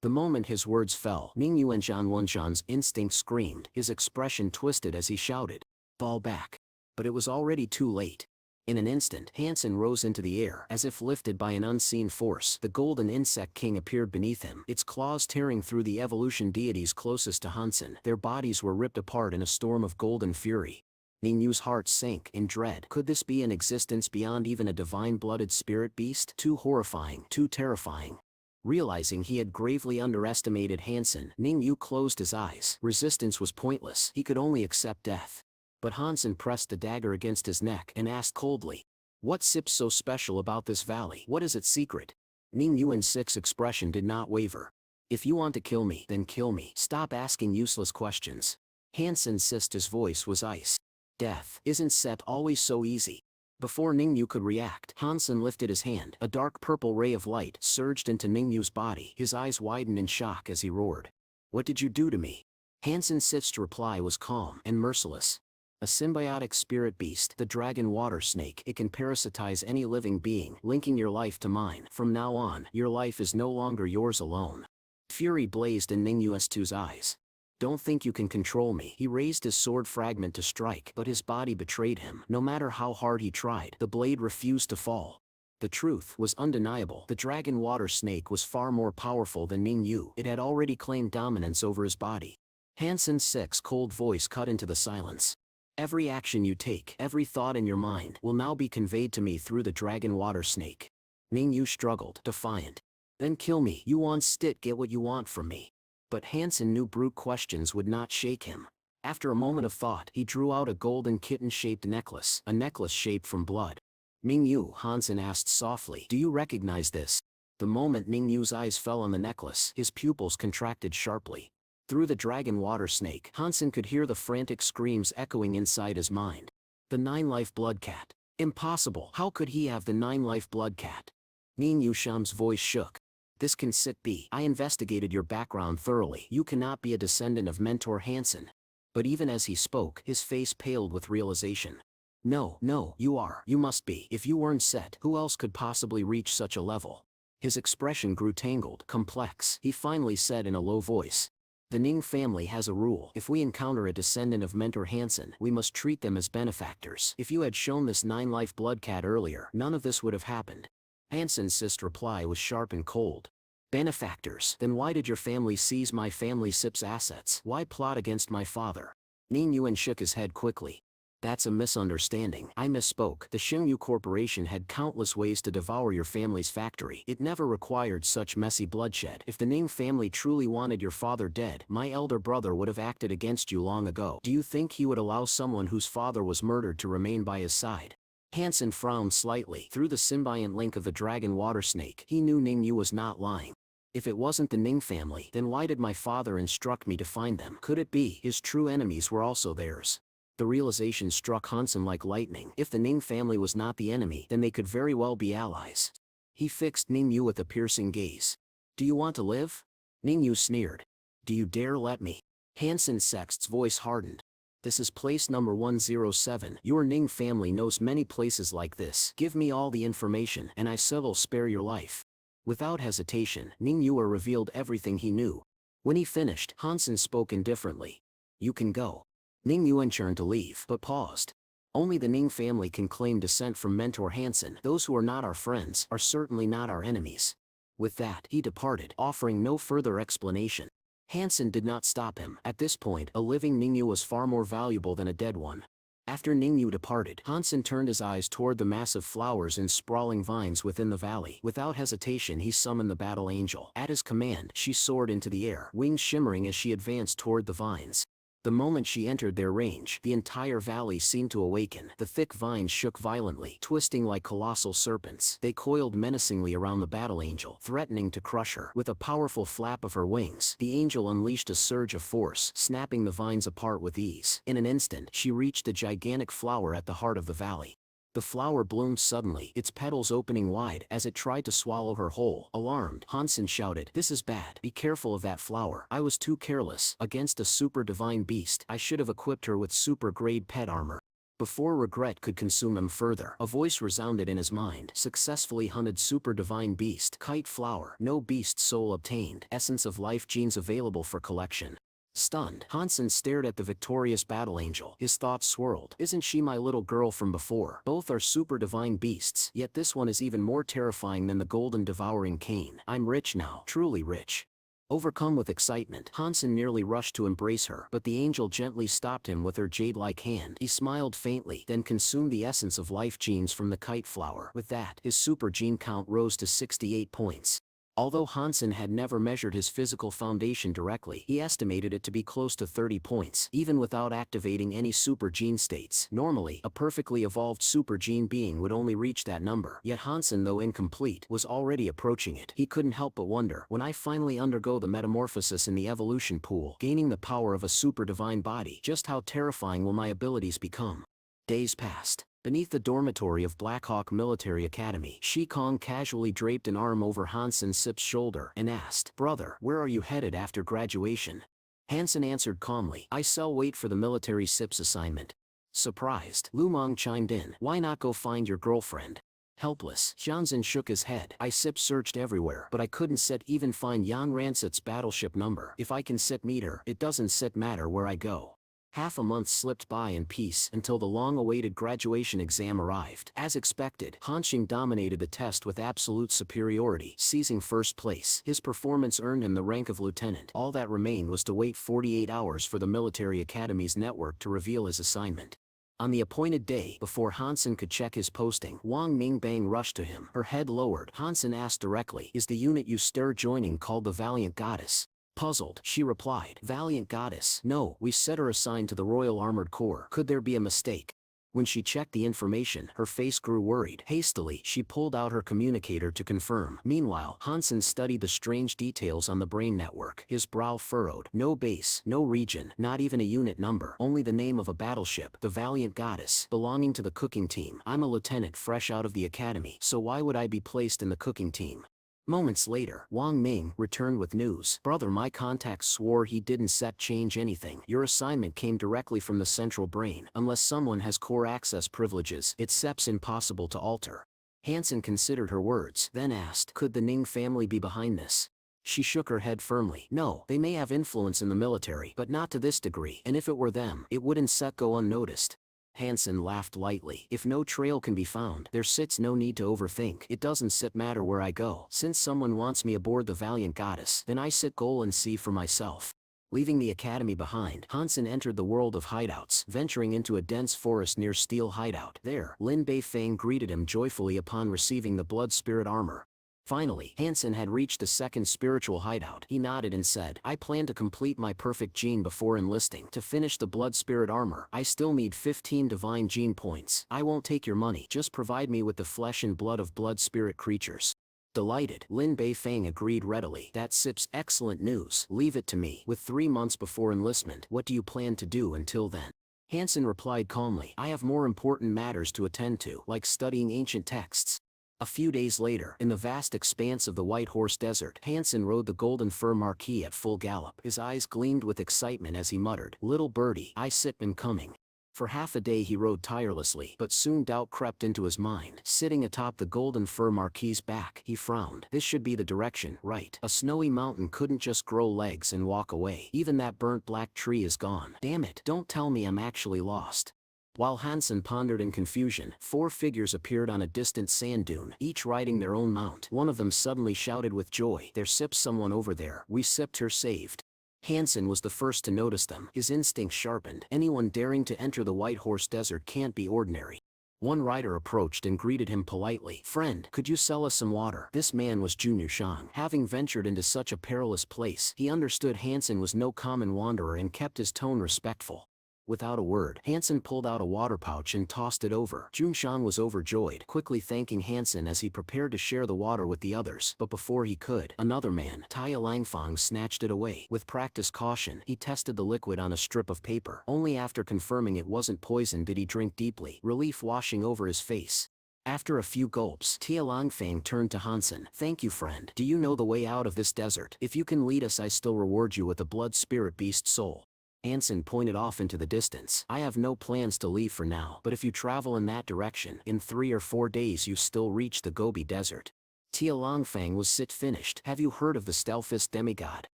The moment his words fell, Ningyu and Zhan Wenshan's instinct screamed. His expression twisted as he shouted, "Fall back." But it was already too late. In an instant, Hansen rose into the air, as if lifted by an unseen force. The golden insect king appeared beneath him, its claws tearing through the evolution deities closest to Hansen. Their bodies were ripped apart in a storm of golden fury. Ningyu's heart sank in dread. Could this be an existence beyond even a divine-blooded spirit beast? Too horrifying, too terrifying. Realizing he had gravely underestimated Hansen, Ningyu closed his eyes. Resistance was pointless. He could only accept death. But Hansen pressed the dagger against his neck and asked coldly, "What's so special about this valley? What is its secret?" Ningyu's expression did not waver. "If you want to kill me, then kill me. Stop asking useless questions." Hansen's voice was ice. "Death isn't always so easy." Before Ningyu could react, Hansen lifted his hand. A dark purple ray of light surged into Ningyu's body. His eyes widened in shock as he roared. "What did you do to me?" Hansen Sif's reply was calm and merciless. "A symbiotic spirit beast, the dragon water snake. It can parasitize any living being, linking your life to mine. From now on, your life is no longer yours alone." Fury blazed in Ningyu S2's eyes. "Don't think you can control me." He raised his sword fragment to strike, but his body betrayed him. No matter how hard he tried, the blade refused to fall. The truth was undeniable. The dragon water snake was far more powerful than Ningyu. It had already claimed dominance over his body. Hansen's cold voice cut into the silence. "Every action you take, every thought in your mind, will now be conveyed to me through the dragon water snake." Ningyu struggled, defiant. "Then kill me. You want get what you want from me." But Hansen knew brute questions would not shake him. After a moment of thought, he drew out a golden kitten-shaped necklace, a necklace shaped from blood. "Ningyu," Hansen asked softly, "do you recognize this?" The moment Ningyu's eyes fell on the necklace, his pupils contracted sharply. Through the dragon water snake, Hansen could hear the frantic screams echoing inside his mind. "The 9-life blood cat. Impossible. How could he have the 9-life blood cat?" Ningyu Sham's voice shook. "This can be. I investigated your background thoroughly. You cannot be a descendant of Mentor Hansen." But even as he spoke, his face paled with realization. No, you are. You must be. If you weren't Set, who else could possibly reach such a level?" His expression grew tangled, complex. He finally said in a low voice. "The Ning family has a rule. If we encounter a descendant of Mentor Hansen, we must treat them as benefactors. If you had shown this 9-life blood cat earlier, none of this would have happened." Hansen's reply was sharp and cold. "Benefactors? Then why did your family seize my family SIP's assets? Why plot against my father?" Ningyu shook his head quickly. "That's a misunderstanding. I misspoke. The Xingyu Corporation had countless ways to devour your family's factory. It never required such messy bloodshed. If the Ning family truly wanted your father dead, my elder brother would have acted against you long ago. Do you think he would allow someone whose father was murdered to remain by his side?" Hansen frowned slightly. Through the symbiont link of the dragon water snake, he knew Ningyu was not lying. "If it wasn't the Ning family, then why did my father instruct me to find them? Could it be his true enemies were also theirs?" The realization struck Hansen like lightning. If the Ning family was not the enemy, then they could very well be allies. He fixed Ningyu with a piercing gaze. "Do you want to live?" Ningyu sneered. "Do you dare let me?" Hansen Sext's voice hardened. "This is place number 107. Your Ning family knows many places like this. Give me all the information, and I will spare your life." Without hesitation, Ningyu revealed everything he knew. When he finished, Hansen spoke indifferently. "You can go." Ningyu turned to leave, but paused. "Only the Ning family can claim descent from Mentor Hansen. Those who are not our friends are certainly not our enemies." With that, he departed, offering no further explanation. Hansen did not stop him. At this point, a living Ningyu was far more valuable than a dead one. After Ningyu departed, Hansen turned his eyes toward the massive flowers and sprawling vines within the valley. Without hesitation, he summoned the battle angel. At his command, she soared into the air, wings shimmering as she advanced toward the vines. The moment she entered their range, the entire valley seemed to awaken. The thick vines shook violently, twisting like colossal serpents. They coiled menacingly around the battle angel, threatening to crush her. With a powerful flap of her wings, the angel unleashed a surge of force, snapping the vines apart with ease. In an instant, she reached the gigantic flower at the heart of the valley. The flower bloomed suddenly, its petals opening wide as it tried to swallow her whole. Alarmed, Hansen shouted, "This is bad. Be careful of that flower. I was too careless. Against a super divine beast, I should have equipped her with super-grade pet armor." Before regret could consume him further, a voice resounded in his mind. "Successfully hunted super divine beast. Kite flower. No beast soul obtained. Essence of life genes available for collection." Stunned, Hansen stared at the victorious battle angel. His thoughts swirled. Isn't she my little girl from before? Both are super divine beasts, yet this one is even more terrifying than the golden devouring cane. I'm rich now, truly rich. Overcome with excitement, Hansen nearly rushed to embrace her, but the angel gently stopped him with her jade-like hand. He smiled faintly, then consumed the essence of life genes from the kite flower. With that, his super gene count rose to 68 points. Although Hansen had never measured his physical foundation directly, he estimated it to be close to 30 points, even without activating any super gene states. Normally, a perfectly evolved super gene being would only reach that number, yet Hansen, though incomplete, was already approaching it. He couldn't help but wonder, when I finally undergo the metamorphosis in the evolution pool, gaining the power of a super divine body, just how terrifying will my abilities become? Days passed. Beneath the dormitory of Blackhawk Military Academy, Shi Kong casually draped an arm over Hansen Sip's shoulder and asked, "Brother, where are you headed after graduation?" Hansen answered calmly, "I shall wait for the military Sip's assignment." Surprised, Lumong chimed in, "Why not go find your girlfriend?" Helpless, Jansen shook his head. "I Sip searched everywhere, but I couldn't even find Yang Ransit's battleship number. If I can meet her, it doesn't matter where I go." Half a month slipped by in peace until the long-awaited graduation exam arrived. As expected, Hanxing dominated the test with absolute superiority, seizing first place. His performance earned him the rank of lieutenant. All that remained was to wait 48 hours for the military academy's network to reveal his assignment. On the appointed day, before Hansen could check his posting, Wang Mingbang rushed to him. Her head lowered, Hansen asked directly, "Is the unit you stir joining called the Valiant Goddess?" Puzzled, she replied, "Valiant Goddess? No, we set her assigned to the Royal Armored Corps. Could there be a mistake?" When she checked the information, her face grew worried. Hastily, she pulled out her communicator to confirm. Meanwhile, Hansen studied the strange details on the brain network. His brow furrowed. No base, no region, not even a unit number, only the name of a battleship, the Valiant Goddess, belonging to the cooking team. I'm a lieutenant fresh out of the academy, so why would I be placed in the cooking team? Moments later, Wang Ming returned with news. "Brother, my contact swore he didn't change anything. Your assignment came directly from the central brain. Unless someone has core access privileges, it's impossible to alter." Hansen considered her words, then asked, "Could the Ning family be behind this?" She shook her head firmly. "No, they may have influence in the military, but not to this degree, and if it were them, it wouldn't go unnoticed." Hansen laughed lightly. "If no trail can be found, there sits no need to overthink. It doesn't matter where I go. Since someone wants me aboard the Valiant Goddess, then I go and see for myself." Leaving the academy behind, Hansen entered the world of hideouts, venturing into a dense forest near Steel Hideout. There, Lin Beifeng greeted him joyfully upon receiving the Blood Spirit armor. Finally, Hansen had reached the second spiritual hideout. He nodded and said, "I plan to complete my perfect gene before enlisting. To finish the Blood Spirit armor, I still need 15 divine gene points. I won't take your money, just provide me with the flesh and blood of Blood Spirit creatures." Delighted, Lin Beifeng agreed readily. "That's excellent news. Leave it to me. With 3 months before enlistment, what do you plan to do until then?" Hansen replied calmly, "I have more important matters to attend to, like studying ancient texts." A few days later, in the vast expanse of the White Horse Desert, Hansen rode the Golden Fur Marquis at full gallop. His eyes gleamed with excitement as he muttered, "Little birdie, I been coming." For half a day he rode tirelessly, but soon doubt crept into his mind. Sitting atop the Golden Fur Marquis's back, he frowned. This should be the direction, right? A snowy mountain couldn't just grow legs and walk away. Even that burnt black tree is gone. Damn it, don't tell me I'm actually lost. While Hansen pondered in confusion, 4 figures appeared on a distant sand dune, each riding their own mount. One of them suddenly shouted with joy, "There's someone over there. We her saved." Hansen was the first to notice them. His instincts sharpened. Anyone daring to enter the White Horse Desert can't be ordinary. One rider approached and greeted him politely. "Friend, could you sell us some water?" This man was Junyu Shang. Having ventured into such a perilous place, he understood Hansen was no common wanderer and kept his tone respectful. Without a word, Hansen pulled out a water pouch and tossed it over. Junshang was overjoyed, quickly thanking Hansen as he prepared to share the water with the others. But before he could, another man, Tai Langfang, snatched it away. With practiced caution, he tested the liquid on a strip of paper. Only after confirming it wasn't poison did he drink deeply, relief washing over his face. After a few gulps, Tia Langfang turned to Hansen. "Thank you, friend. Do you know the way out of this desert? If you can lead us, I still reward you with a blood spirit beast soul." Hansen pointed off into the distance. "I have no plans to leave for now, but if you travel in that direction, in 3 or 4 days you still reach the Gobi Desert." Tia Longfang was finished. "Have you heard of the Stelfist demigod?"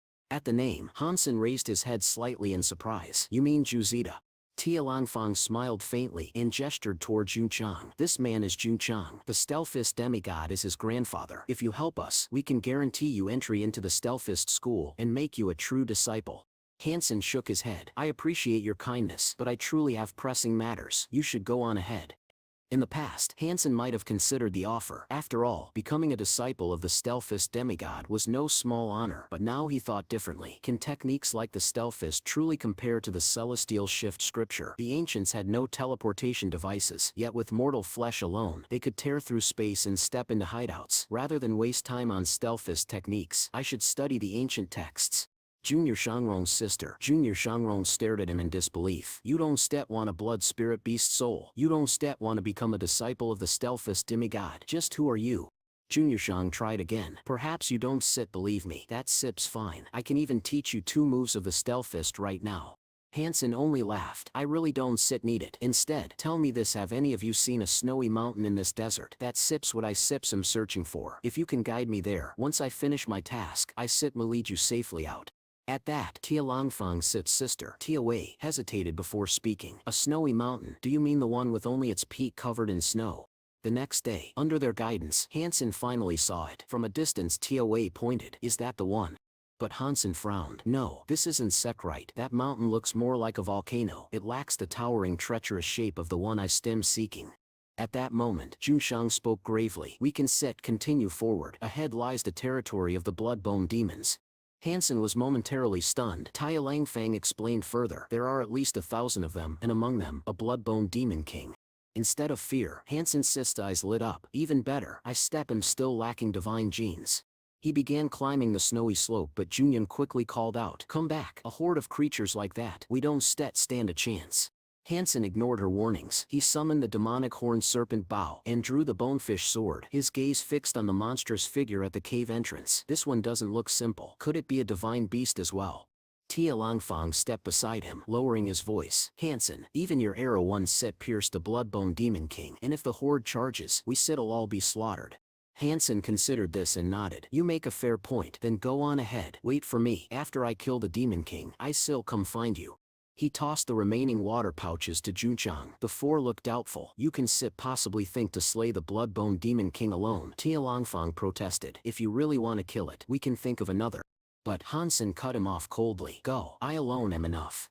At the name, Hansen raised his head slightly in surprise. "You mean Juzita?" Tia Longfang smiled faintly and gestured toward Junchang. "This man is Junchang. The Stelfist demigod is his grandfather. If you help us, we can guarantee you entry into the Stelfist school and make you a true disciple." Hansen shook his head. "I appreciate your kindness, but I truly have pressing matters. You should go on ahead." In the past, Hansen might have considered the offer. After all, becoming a disciple of the Stelfist demigod was no small honor. But now he thought differently. Can techniques like the Stelfist truly compare to the Celestial Shift scripture? The ancients had no teleportation devices, yet with mortal flesh alone, they could tear through space and step into hideouts. Rather than waste time on Stelfist techniques, I should study the ancient texts. Junior Shangrong's sister. Junior Shangrong stared at him in disbelief. You don't stet want a blood spirit beast soul. You don't stet want to become a disciple of the stealthist demigod. Just who are you? Junior Shang tried again. Perhaps you don't sit, believe me. That sip's fine. I can even teach you 2 moves of the stealthist right now. Hansen only laughed. I really don't sit need it. Instead, tell me this, have any of you seen a snowy mountain in this desert? That sip's what I sips am searching for. If you can guide me there, once I finish my task, I sit will lead you safely out. At that, Tia Longfang Sip's sister, Tia Wei, hesitated before speaking. A snowy mountain? Do you mean the one with only its peak covered in snow? The next day, under their guidance, Hansen finally saw it. From a distance, Tia Wei pointed. Is that the one? But Hansen frowned. No, this isn't right. That mountain looks more like a volcano. It lacks the towering, treacherous shape of the one I stem seeking. At that moment, Junshang spoke gravely. We can continue forward. Ahead lies the territory of the blood-bone demons. Hansen was momentarily stunned. Tia Langfang explained further. There are at least 1,000 of them, and among them, a blood-bone demon king. Instead of fear, Hansen's cyst eyes lit up. Even better, I step am still lacking divine genes. He began climbing the snowy slope, but Junyan quickly called out, come back. A horde of creatures like that, we don't stand a chance. Hansen ignored her warnings. He summoned the demonic horned serpent Bao and drew the bonefish sword, his gaze fixed on the monstrous figure at the cave entrance. This one doesn't look simple. Could it be a divine beast as well? Tia Longfang stepped beside him, lowering his voice. Hansen, even your arrow one set pierced the blood-bone demon king, and if the horde charges, we sit'll all be slaughtered. Hansen considered this and nodded. You make a fair point, then go on ahead. Wait for me. After I kill the demon king, I still come find you. He tossed the remaining water pouches to Junchang. The 4 looked doubtful. You can possibly think to slay the blood-bone demon king alone. Tia Longfang protested. If you really want to kill it, we can think of another. But Hansen cut him off coldly. Go. I alone am enough.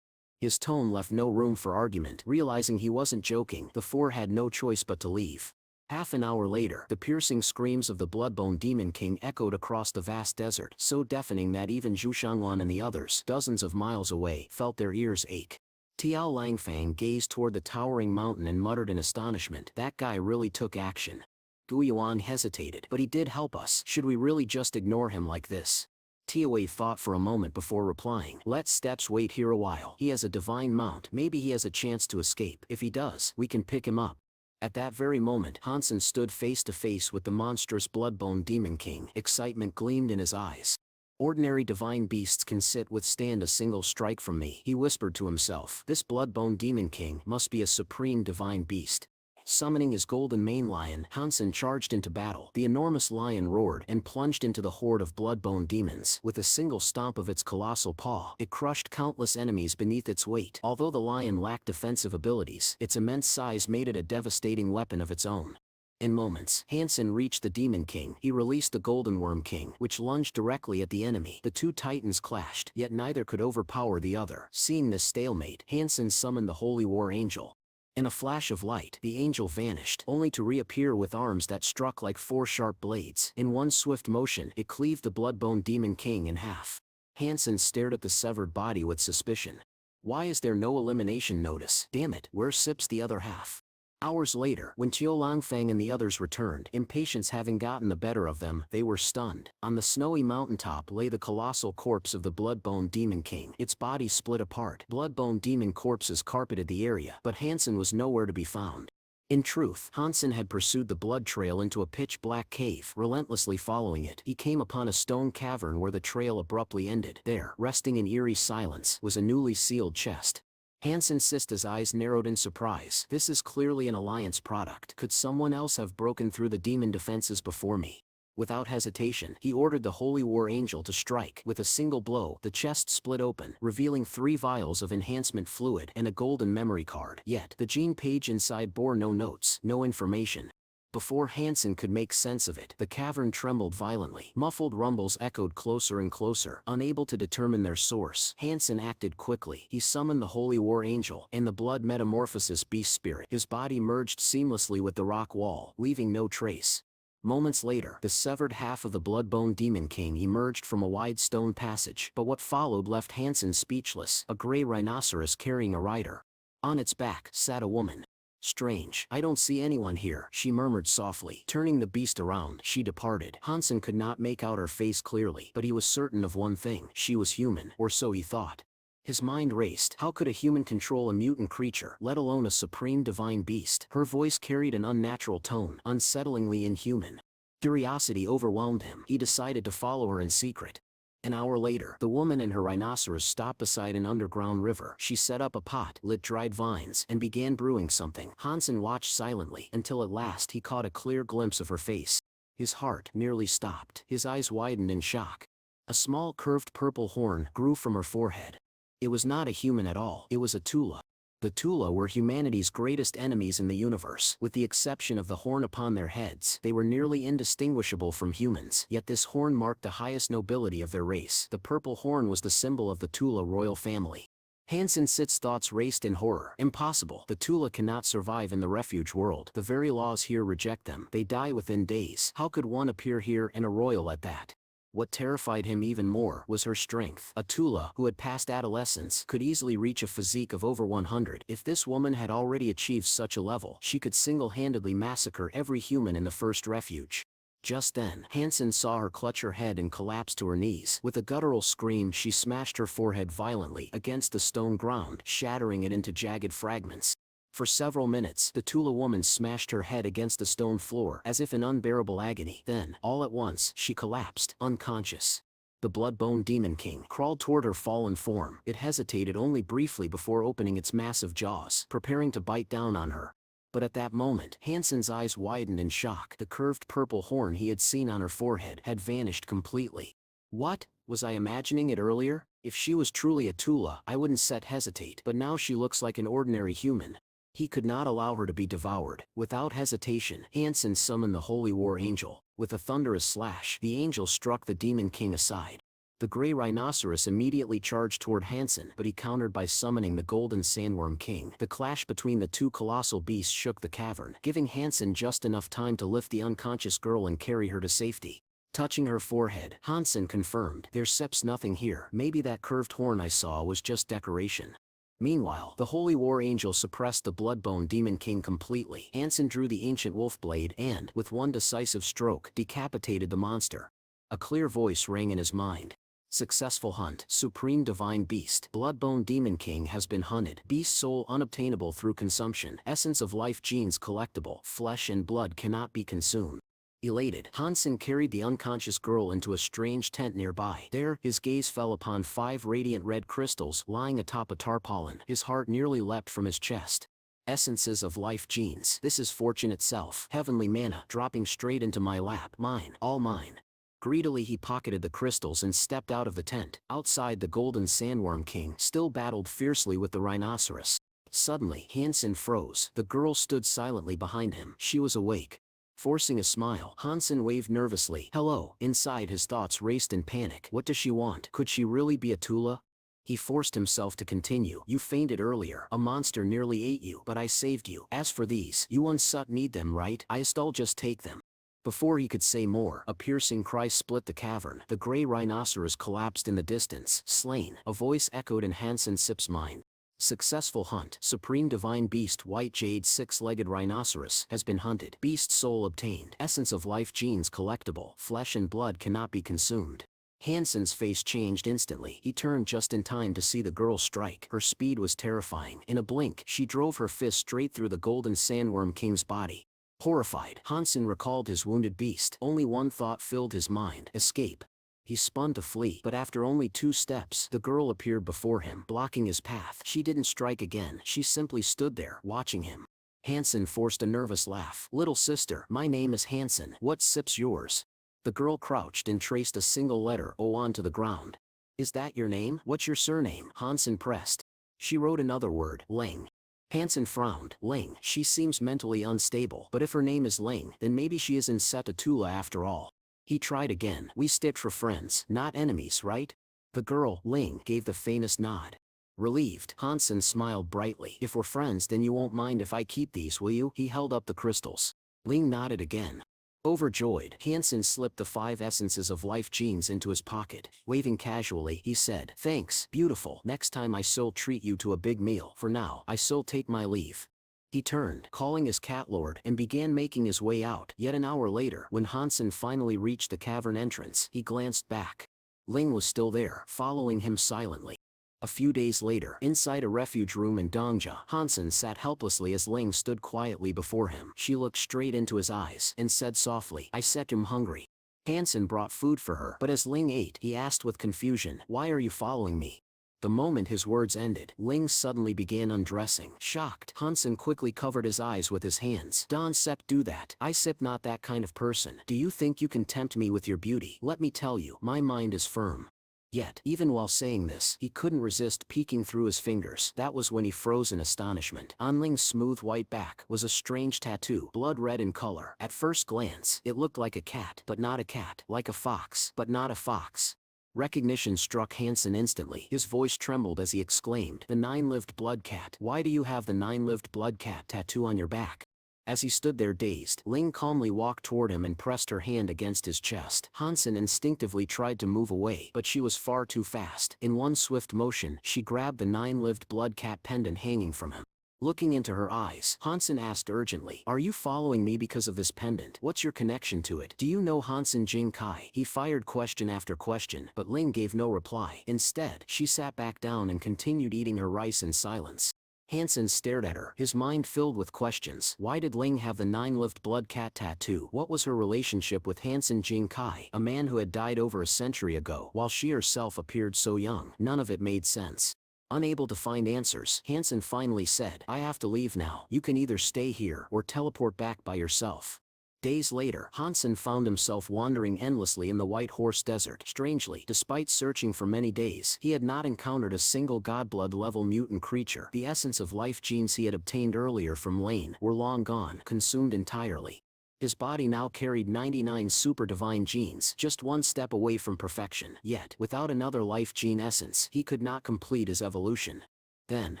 His tone left no room for argument. Realizing he wasn't joking, the 4 had no choice but to leave. Half an hour later, the piercing screams of the blood-bone demon king echoed across the vast desert, so deafening that even Zhu Shangwan and the others, dozens of miles away, felt their ears ache. Tiao Langfang gazed toward the towering mountain and muttered in astonishment. That guy really took action. Gu Yuan hesitated. But he did help us. Should we really just ignore him like this? Tia Wei thought for a moment before replying. Let Steps wait here a while. He has a divine mount. Maybe he has a chance to escape. If he does, we can pick him up. At that very moment, Hansen stood face to face with the monstrous blood-bone demon king. Excitement gleamed in his eyes. Ordinary divine beasts can withstand a single strike from me, he whispered to himself. This blood-bone demon king must be a supreme divine beast. Summoning his golden mane lion, Hansen charged into battle. The enormous lion roared and plunged into the horde of blood-bone demons. With a single stomp of its colossal paw, it crushed countless enemies beneath its weight. Although the lion lacked defensive abilities, its immense size made it a devastating weapon of its own. In moments, Hansen reached the Demon King. He released the Golden Worm King, which lunged directly at the enemy. The 2 titans clashed, yet neither could overpower the other. Seeing this stalemate, Hansen summoned the Holy War Angel. In a flash of light, the angel vanished, only to reappear with arms that struck like 4 sharp blades. In one swift motion, it cleaved the blood-bone demon king in half. Hansen stared at the severed body with suspicion. Why is there no elimination notice? Damn it, where sips the other half? Hours later, when Qiu Langfang and the others returned, impatience having gotten the better of them, they were stunned. On the snowy mountaintop lay the colossal corpse of the Bloodbone Demon King. Its body split apart. Bloodbone demon corpses carpeted the area, but Hansen was nowhere to be found. In truth, Hansen had pursued the blood trail into a pitch-black cave. Relentlessly following it, he came upon a stone cavern where the trail abruptly ended. There, resting in eerie silence, was a newly sealed chest. Hansen Sista's eyes narrowed in surprise. This is clearly an Alliance product. Could someone else have broken through the demon defenses before me? Without hesitation, he ordered the Holy War Angel to strike. With a single blow, the chest split open, revealing 3 vials of enhancement fluid and a golden memory card. Yet, the gene page inside bore no notes, no information. Before Hansen could make sense of it, the cavern trembled violently. Muffled rumbles echoed closer and closer. Unable to determine their source, Hansen acted quickly. He summoned the Holy War Angel and the Blood Metamorphosis Beast Spirit. His body merged seamlessly with the rock wall, leaving no trace. Moments later, the severed half of the Bloodbone Demon King emerged from a wide stone passage. But what followed left Hansen speechless. A gray rhinoceros carrying a rider. On its back sat a woman. Strange, I don't see anyone here, she murmured softly. Turning the beast around, she departed. Hansen could not make out her face clearly, but he was certain of one thing: she was human, or so he thought. His mind raced. How could a human control a mutant creature, let alone a supreme divine beast? Her voice carried an unnatural tone, unsettlingly inhuman. Curiosity overwhelmed him. He decided to follow her in secret. An hour later, the woman and her rhinoceros stopped beside an underground river. She set up a pot, lit dried vines, and began brewing something. Hansen watched silently, until at last he caught a clear glimpse of her face. His heart nearly stopped. His eyes widened in shock. A small curved purple horn grew from her forehead. It was not a human at all, it was a Tula. The Tula were humanity's greatest enemies in the universe. With the exception of the horn upon their heads, they were nearly indistinguishable from humans. Yet this horn marked the highest nobility of their race. The purple horn was the symbol of the Tula royal family. Hansen-Sit's thoughts raced in horror. Impossible. The Tula cannot survive in the refuge world. The very laws here reject them. They die within days. How could one appear here, and a royal at that? What terrified him even more was her strength. A Tula, who had passed adolescence, could easily reach a physique of over 100. If this woman had already achieved such a level, she could single-handedly massacre every human in the first refuge. Just then, Hansen saw her clutch her head and collapse to her knees. With a guttural scream, she smashed her forehead violently against the stone ground, shattering it into jagged fragments. For several minutes, the Tula woman smashed her head against the stone floor, as if in unbearable agony. Then, all at once, she collapsed, unconscious. The blood-bone Demon King crawled toward her fallen form. It hesitated only briefly before opening its massive jaws, preparing to bite down on her. But at that moment, Hansen's eyes widened in shock. The curved purple horn he had seen on her forehead had vanished completely. What? Was I imagining it earlier? If she was truly a Tula, I wouldn't hesitate. But now she looks like an ordinary human. He could not allow her to be devoured. Without hesitation, Hansen summoned the Holy War Angel. With a thunderous slash, the angel struck the Demon King aside. The gray rhinoceros immediately charged toward Hansen, but he countered by summoning the Golden Sandworm King. The clash between the two colossal beasts shook the cavern, giving Hansen just enough time to lift the unconscious girl and carry her to safety. Touching her forehead, Hansen confirmed, "There's nothing here. Maybe that curved horn I saw was just decoration." Meanwhile, the Holy War Angel suppressed the Bloodbone Demon King completely. Hansen drew the ancient wolf blade and, with one decisive stroke, decapitated the monster. A clear voice rang in his mind. Successful hunt. Supreme Divine Beast. Bloodbone Demon King has been hunted. Beast soul unobtainable through consumption. Essence of life genes collectible. Flesh and blood cannot be consumed. Elated, Hansen carried the unconscious girl into a strange tent nearby. There, his gaze fell upon 5 radiant red crystals lying atop a tarpaulin. His heart nearly leapt from his chest. Essences of life genes. This is fortune itself. Heavenly mana dropping straight into my lap. Mine, all mine. Greedily he pocketed the crystals and stepped out of the tent. Outside, the Golden Sandworm King still battled fiercely with the rhinoceros. Suddenly, Hansen froze. The girl stood silently behind him. She was awake. Forcing a smile, Hansen waved nervously. "Hello." Inside, his thoughts raced in panic. What does she want? Could she really be a Tula? He forced himself to continue. "You fainted earlier. A monster nearly ate you, but I saved you. As for these, you unsut need them, right? I'll just take them." Before he could say more, a piercing cry split the cavern. The gray rhinoceros collapsed in the distance. "Slain." A voice echoed in Hansen-Sip's mind. Successful hunt. Supreme Divine Beast White Jade 6-legged Rhinoceros has been hunted. Beast soul obtained. Essence of life genes collectible. Flesh and blood cannot be consumed. Hansen's face changed instantly. He turned just in time to see the girl strike. Her speed was terrifying. In a blink, she drove her fist straight through the Golden Sandworm King's body. Horrified, Hansen recalled his wounded beast. Only one thought filled his mind: escape. He spun to flee, but after only 2 steps, the girl appeared before him, blocking his path. She didn't strike again. She simply stood there, watching him. Hansen forced a nervous laugh. "Little sister, my name is Hansen. What's Sip's yours?" The girl crouched and traced a single letter O onto the ground. "Is that your name? What's your surname?" Hansen pressed. She wrote another word: Ling. Hansen frowned. "Ling. She seems mentally unstable, but if her name is Ling, then maybe she isn't set a Tula after all." He tried again. "We stick for friends, not enemies, right?" The girl, Ling, gave the faintest nod. Relieved, Hansen smiled brightly. "If we're friends, then you won't mind if I keep these, will you?" He held up the crystals. Ling nodded again. Overjoyed, Hansen slipped the 5 essences of life genes into his pocket. Waving casually, he said, "Thanks, beautiful. Next time I shall treat you to a big meal. For now, I shall take my leave." He turned, calling his cat lord, and began making his way out. Yet an hour later, when Hansen finally reached the cavern entrance, he glanced back. Ling was still there, following him silently. A few days later, inside a refuge room in Dongja, Hansen sat helplessly as Ling stood quietly before him. She looked straight into his eyes and said softly, "I said I'm hungry." Hansen brought food for her, but as Ling ate, he asked with confusion, "Why are you following me?" The moment his words ended, Ling suddenly began undressing. Shocked, Hansen quickly covered his eyes with his hands. "Don't sep do that. I sip not that kind of person. Do you think you can tempt me with your beauty? Let me tell you, my mind is firm." Yet, even while saying this, he couldn't resist peeking through his fingers. That was when he froze in astonishment. On Ling's smooth white back was a strange tattoo, blood red in color. At first glance, it looked like a cat, but not a cat. Like a fox, but not a fox. Recognition struck Hansen instantly. His voice trembled as he exclaimed, "The nine-lived blood cat. Why do you have the nine-lived blood cat tattoo on your back?" As he stood there dazed, Ling calmly walked toward him and pressed her hand against his chest. Hansen instinctively tried to move away, but she was far too fast. In one swift motion, she grabbed the nine-lived blood cat pendant hanging from him. Looking into her eyes, Hansen asked urgently, "Are you following me because of this pendant? What's your connection to it? Do you know Hansen Jing Kai?" He fired question after question, but Ling gave no reply. Instead, she sat back down and continued eating her rice in silence. Hansen stared at her, his mind filled with questions. Why did Ling have the nine-lived blood cat tattoo? What was her relationship with Hansen Jing Kai, a man who had died over a century ago, while she herself appeared so young? None of it made sense. Unable to find answers, Hansen finally said, "I have to leave now. You can either stay here or teleport back by yourself." Days later, Hansen found himself wandering endlessly in the White Horse Desert. Strangely, despite searching for many days, he had not encountered a single godblood-level mutant creature. The essence of life genes he had obtained earlier from Lane were long gone, consumed entirely. His body now carried 99 super divine genes, just one step away from perfection. Yet, without another life gene essence, he could not complete his evolution. Then,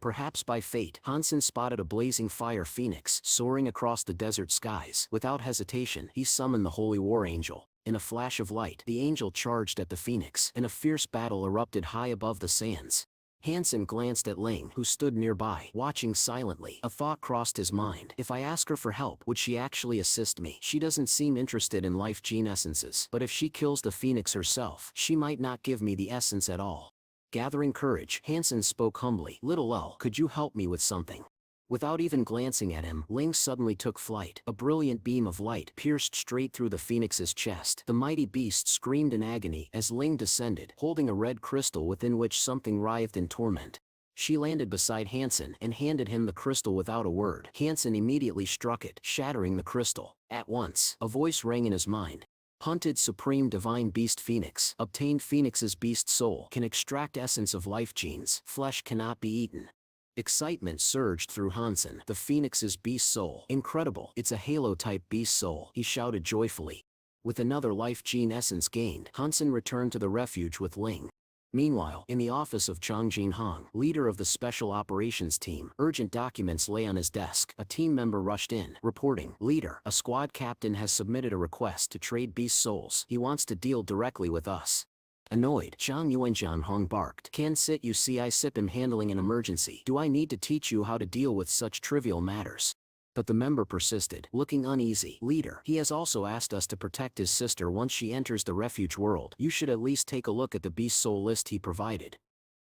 perhaps by fate, Hansen spotted a blazing fire phoenix soaring across the desert skies. Without hesitation, he summoned the Holy War Angel. In a flash of light, the angel charged at the phoenix, and a fierce battle erupted high above the sands. Hansen glanced at Ling, who stood nearby, watching silently. A thought crossed his mind. If I ask her for help, would she actually assist me? She doesn't seem interested in life gene essences, but if she kills the phoenix herself, she might not give me the essence at all. Gathering courage, Hansen spoke humbly. "Little L, could you help me with something?" Without even glancing at him, Ling suddenly took flight. A brilliant beam of light pierced straight through the phoenix's chest. The mighty beast screamed in agony as Ling descended, holding a red crystal within which something writhed in torment. She landed beside Hansen and handed him the crystal without a word. Hansen immediately struck it, shattering the crystal. At once, a voice rang in his mind. "Hunted Supreme Divine Beast Phoenix. Obtained Phoenix's beast soul. Can extract essence of life genes. Flesh cannot be eaten." Excitement surged through Hansen. The phoenix's beast soul. Incredible. It's a halo-type beast soul, he shouted joyfully. With another life gene essence gained, Hansen returned to the refuge with Ling. Meanwhile, in the office of Chang Jinhong, leader of the Special Operations Team, urgent documents lay on his desk. A team member rushed in, reporting, "Leader, a squad captain has submitted a request to trade beast souls. He wants to deal directly with us." Annoyed, Zhang Yuanjianhong barked, "Can sit you see I sip him handling an emergency. Do I need to teach you how to deal with such trivial matters?" But the member persisted, looking uneasy. "Leader, he has also asked us to protect his sister once she enters the refuge world. You should at least take a look at the beast soul list he provided."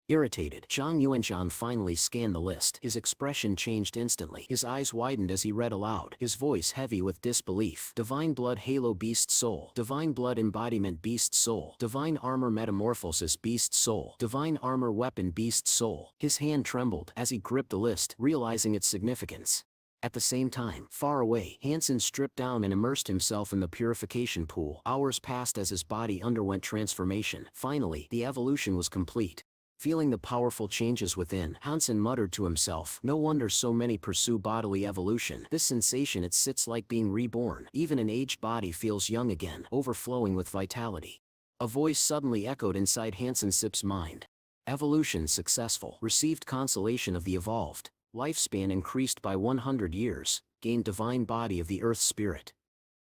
Irritated, Zhang Yuanjian finally scanned the list. His expression changed instantly. His eyes widened as he read aloud, his voice heavy with disbelief. "Divine Blood Halo Beast Soul. Divine Blood Embodiment Beast Soul. Divine Armor Metamorphosis Beast Soul. Divine Armor Weapon Beast Soul." His hand trembled as he gripped the list, realizing its significance. At the same time, far away, Hansen stripped down and immersed himself in the purification pool. Hours passed as his body underwent transformation. Finally, the evolution was complete. Feeling the powerful changes within, Hansen muttered to himself, "No wonder so many pursue bodily evolution. This sensation, it sits like being reborn. Even an aged body feels young again, overflowing with vitality." A voice suddenly echoed inside Hansen Sip's mind. "Evolution successful. Received consolation of the evolved. Lifespan increased by 100 years. Gained divine body of the earth spirit."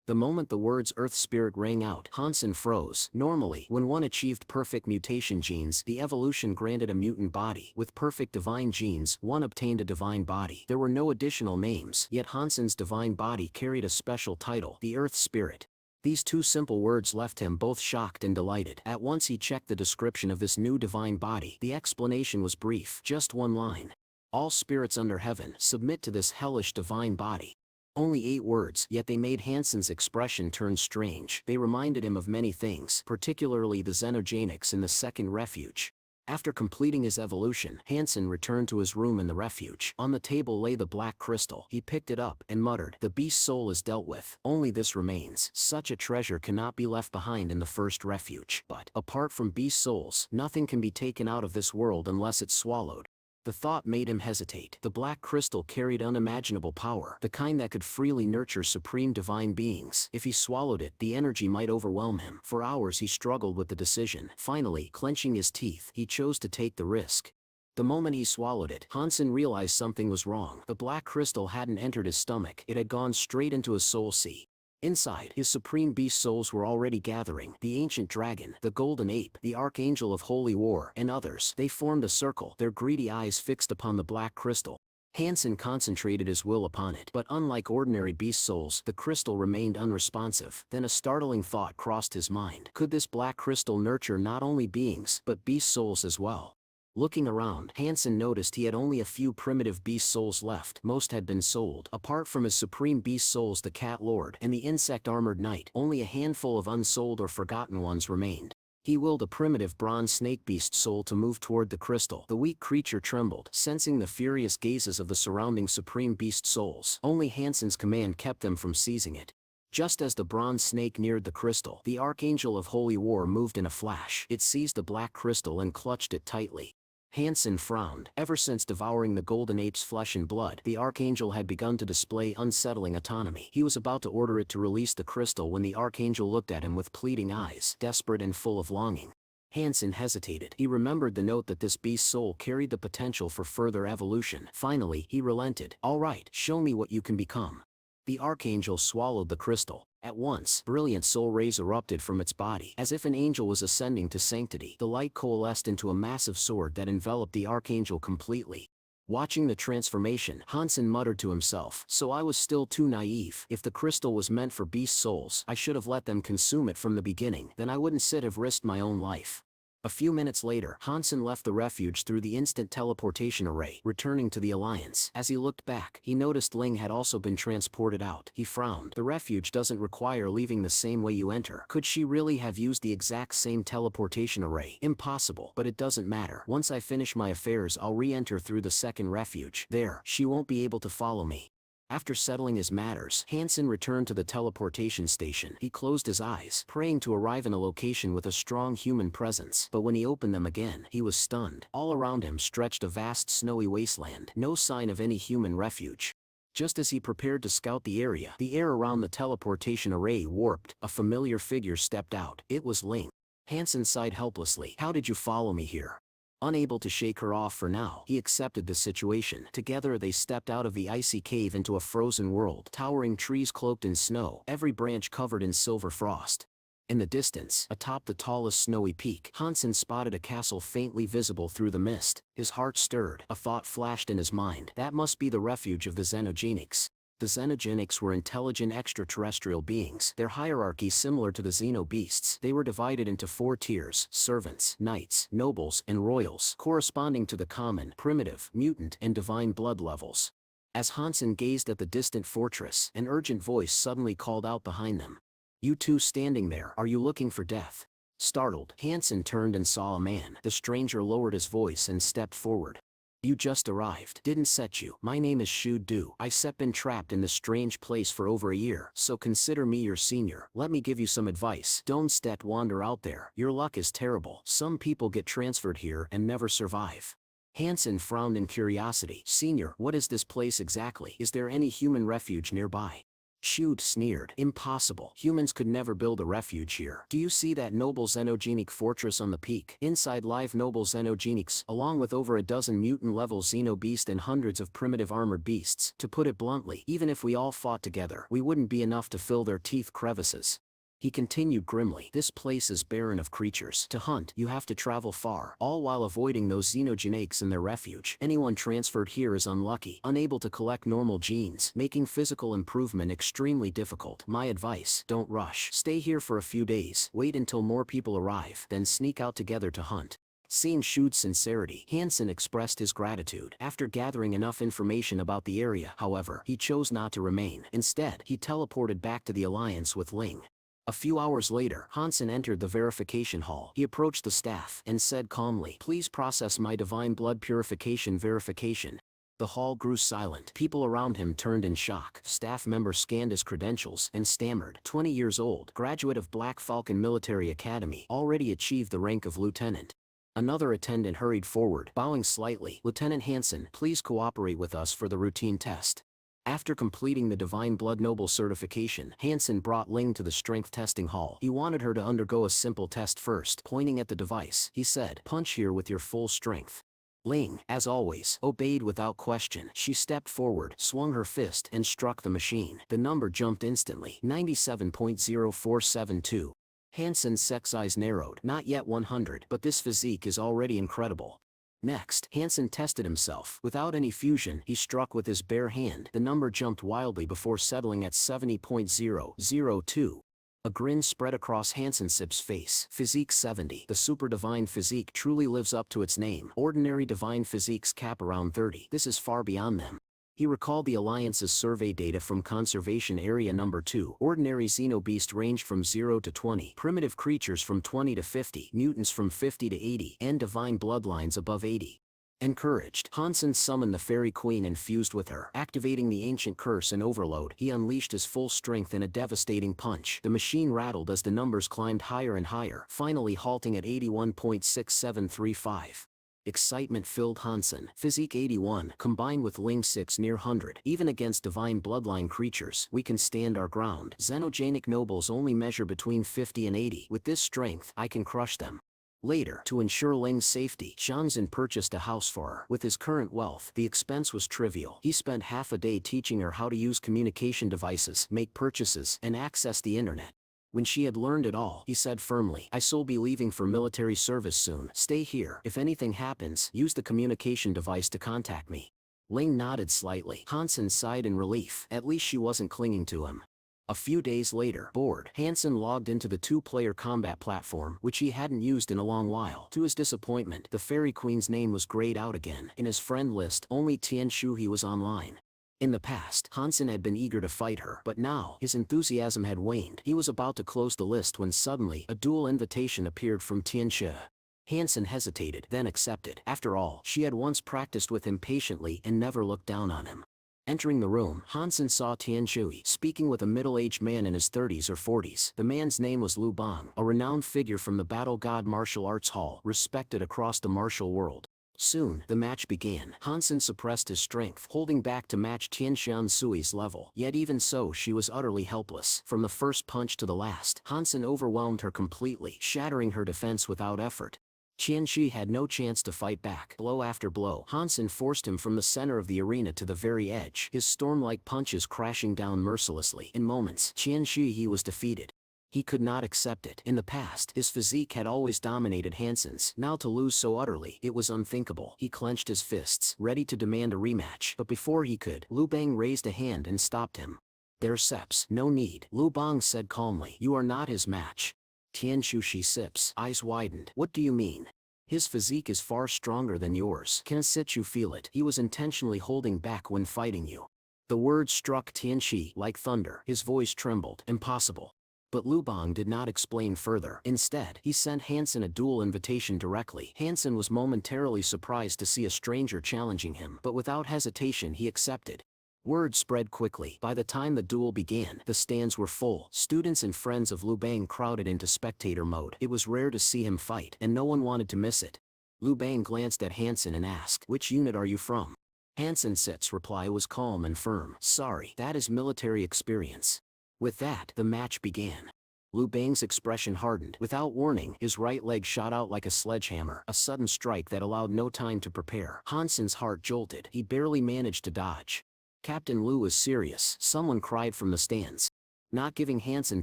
The moment the words Earth Spirit rang out, Hansen froze. Normally, when one achieved perfect mutation genes, the evolution granted a mutant body. With perfect divine genes, one obtained a divine body. There were no additional names, yet Hansen's divine body carried a special title, the Earth Spirit. These two simple words left him both shocked and delighted. At once he checked the description of this new divine body. The explanation was brief, just one line. All spirits under heaven submit to this hellish divine body. Only 8 words, yet they made Hansen's expression turn strange. They reminded him of many things, particularly the xenogenics in the second refuge. After completing his evolution, Hansen returned to his room in the refuge. On the table lay the black crystal. He picked it up and muttered, "The beast's soul is dealt with. Only this remains. Such a treasure cannot be left behind in the first refuge. But, apart from beast souls, nothing can be taken out of this world unless it's swallowed." The thought made him hesitate. The black crystal carried unimaginable power, the kind that could freely nurture supreme divine beings. If he swallowed it, the energy might overwhelm him. For hours he struggled with the decision. Finally, clenching his teeth, he chose to take the risk. The moment he swallowed it, Hansen realized something was wrong. The black crystal hadn't entered his stomach, it had gone straight into his soul sea. Inside, his supreme beast souls were already gathering. The ancient dragon, the golden ape, the archangel of holy war, and others. They formed a circle, their greedy eyes fixed upon the black crystal. Hansen concentrated his will upon it, but unlike ordinary beast souls, the crystal remained unresponsive. Then a startling thought crossed his mind. Could this black crystal nurture not only beings, but beast souls as well? Looking around, Hansen noticed he had only a few primitive beast souls left. Most had been sold. Apart from his supreme beast souls, the Cat Lord and the insect-armored knight, only a handful of unsold or forgotten ones remained. He willed a primitive bronze snake beast soul to move toward the crystal. The weak creature trembled, sensing the furious gazes of the surrounding supreme beast souls. Only Hansen's command kept them from seizing it. Just as the bronze snake neared the crystal, the archangel of holy war moved in a flash. It seized the black crystal and clutched it tightly. Hansen frowned. Ever since devouring the golden ape's flesh and blood, the archangel had begun to display unsettling autonomy. He was about to order it to release the crystal when the archangel looked at him with pleading eyes, desperate and full of longing. Hansen hesitated. He remembered the note that this beast soul carried the potential for further evolution. Finally, he relented. "All right, show me what you can become." The archangel swallowed the crystal. At once, brilliant soul rays erupted from its body. As if an angel was ascending to sanctity, the light coalesced into a massive sword that enveloped the archangel completely. Watching the transformation, Hansen muttered to himself, "So I was still too naive. If the crystal was meant for beast souls, I should have let them consume it from the beginning. Then I wouldn't have risked my own life." A few minutes later, Hansen left the refuge through the instant teleportation array, returning to the Alliance. As he looked back, he noticed Ling had also been transported out. He frowned. The refuge doesn't require leaving the same way you enter. Could she really have used the exact same teleportation array? Impossible, but it doesn't matter. Once I finish my affairs, I'll re-enter through the second refuge. There, she won't be able to follow me. After settling his matters, Hansen returned to the teleportation station. He closed his eyes, praying to arrive in a location with a strong human presence. But when he opened them again, he was stunned. All around him stretched a vast snowy wasteland, no sign of any human refuge. Just as he prepared to scout the area, the air around the teleportation array warped. A familiar figure stepped out. It was Ling. Hansen sighed helplessly. "How did you follow me here?" Unable to shake her off for now, he accepted the situation. Together they stepped out of the icy cave into a frozen world. Towering trees cloaked in snow, every branch covered in silver frost. In the distance, atop the tallest snowy peak, Hansen spotted a castle faintly visible through the mist. His heart stirred. A thought flashed in his mind. That must be the refuge of the xenogenics. The xenogenics were intelligent extraterrestrial beings, their hierarchy similar to the xeno-beasts. They were divided into 4 tiers: servants, knights, nobles, and royals, corresponding to the common, primitive, mutant, and divine blood levels. As Hansen gazed at the distant fortress, an urgent voice suddenly called out behind them. "You two standing there, are you looking for death?" Startled, Hansen turned and saw a man. The stranger lowered his voice and stepped forward. "You just arrived. Didn't set you. My name is Shu Du. I've been trapped in this strange place for over a year, so consider me your senior. Let me give you some advice. Don't wander out there. Your luck is terrible. Some people get transferred here and never survive." Hansen frowned in curiosity. "Senior, what is this place exactly? Is there any human refuge nearby?" Shude sneered. Impossible. Humans could never build a refuge here. Do you see that noble xenogenic fortress on the peak? Inside live noble xenogenics, along with over a dozen mutant-level xenobeast and hundreds of primitive armored beasts. To put it bluntly, even if we all fought together, we wouldn't be enough to fill their teeth crevices. He continued grimly. This place is barren of creatures. To hunt, you have to travel far, all while avoiding those xenogeneics in their refuge. Anyone transferred here is unlucky, unable to collect normal genes, making physical improvement extremely difficult. My advice, don't rush. Stay here for a few days, wait until more people arrive, then sneak out together to hunt. Seeing Shude's sincerity, Hansen expressed his gratitude. After gathering enough information about the area, however, he chose not to remain. Instead, he teleported back to the Alliance with Ling. A few hours later, Hansen entered the verification hall. He approached the staff and said calmly, "Please process my divine blood purification verification." The hall grew silent. People around him turned in shock. Staff member scanned his credentials and stammered. 20 years old, graduate of Black Falcon Military Academy, already achieved the rank of lieutenant. Another attendant hurried forward, bowing slightly. "Lieutenant Hansen, please cooperate with us for the routine test." After completing the Divine Blood Noble certification, Hansen brought Ling to the strength testing hall. He wanted her to undergo a simple test first. Pointing at the device, he said, "Punch here with your full strength." Ling, as always, obeyed without question. She stepped forward, swung her fist, and struck the machine. The number jumped instantly, 97.0472. Hansen's sex eyes narrowed. Not yet 100, but this physique is already incredible. Next, Hansen tested himself. Without any fusion, he struck with his bare hand. The number jumped wildly before settling at 70.002. A grin spread across Hansen's face. Physique 70. The super divine physique truly lives up to its name. Ordinary divine physiques cap around 30. This is far beyond them. He recalled the Alliance's survey data from Conservation Area Number 2. Ordinary xenobeast ranged from 0 to 20, primitive creatures from 20 to 50, mutants from 50 to 80, and divine bloodlines above 80. Encouraged, Hansen summoned the Fairy Queen and fused with her. Activating the ancient curse and overload, he unleashed his full strength in a devastating punch. The machine rattled as the numbers climbed higher and higher, finally halting at 81.6735. Excitement filled Hansen. Physique 81, combined with Ling 6 near 100. Even against divine bloodline creatures, we can stand our ground. Xenogenic nobles only measure between 50 and 80. With this strength, I can crush them. Later, to ensure Ling's safety, Shangzhen purchased a house for her. With his current wealth, the expense was trivial. He spent half a day teaching her how to use communication devices, make purchases, and access the internet. When she had learned it all, he said firmly, "I will be leaving for military service soon. Stay here. If anything happens, use the communication device to contact me." Ling nodded slightly. Hansen sighed in relief. At least she wasn't clinging to him. A few days later, bored, Hansen logged into the two-player combat platform, which he hadn't used in a long while. To his disappointment, the Fairy Queen's name was grayed out again. In his friend list, only Tian Shuhe was online. In the past, Hansen had been eager to fight her, but now, his enthusiasm had waned. He was about to close the list when suddenly, a duel invitation appeared from Tianxia. Hansen hesitated, then accepted. After all, she had once practiced with him patiently and never looked down on him. Entering the room, Hansen saw Tianxia speaking with a middle-aged man in his 30s or 40s. The man's name was Lu Bang, a renowned figure from the Battle God Martial Arts Hall, respected across the martial world. Soon, the match began. Hansen suppressed his strength, holding back to match Tianxian Sui's level. Yet even so, she was utterly helpless. From the first punch to the last, Hansen overwhelmed her completely, shattering her defense without effort. Tianxi had no chance to fight back. Blow after blow, Hansen forced him from the center of the arena to the very edge, his storm-like punches crashing down mercilessly. In moments, Tianxi was defeated. He could not accept it. In the past, his physique had always dominated Hansen's. Now to lose so utterly, it was unthinkable. He clenched his fists, ready to demand a rematch. But before he could, Lu Bang raised a hand and stopped him. "There's Seps. No need," Lu Bang said calmly. "You are not his match." Tianxi sips, eyes widened. "What do you mean? His physique is far stronger than yours. Can you feel it? He was intentionally holding back when fighting you." The words struck Tianxi like thunder. His voice trembled. "Impossible." But Lu Bang did not explain further. Instead, he sent Hansen a duel invitation directly. Hansen was momentarily surprised to see a stranger challenging him, but without hesitation he accepted. Word spread quickly. By the time the duel began, the stands were full. Students and friends of Lu Bang crowded into spectator mode. It was rare to see him fight, and no one wanted to miss it. Lu Bang glanced at Hansen and asked, "Which unit are you from?" Hansen's reply was calm and firm. Sorry, that is military experience. With that, the match began. Liu Bang's expression hardened. Without warning, his right leg shot out like a sledgehammer, a sudden strike that allowed no time to prepare. Hansen's heart jolted. He barely managed to dodge. Captain Liu is serious, someone cried from the stands. Not giving Hansen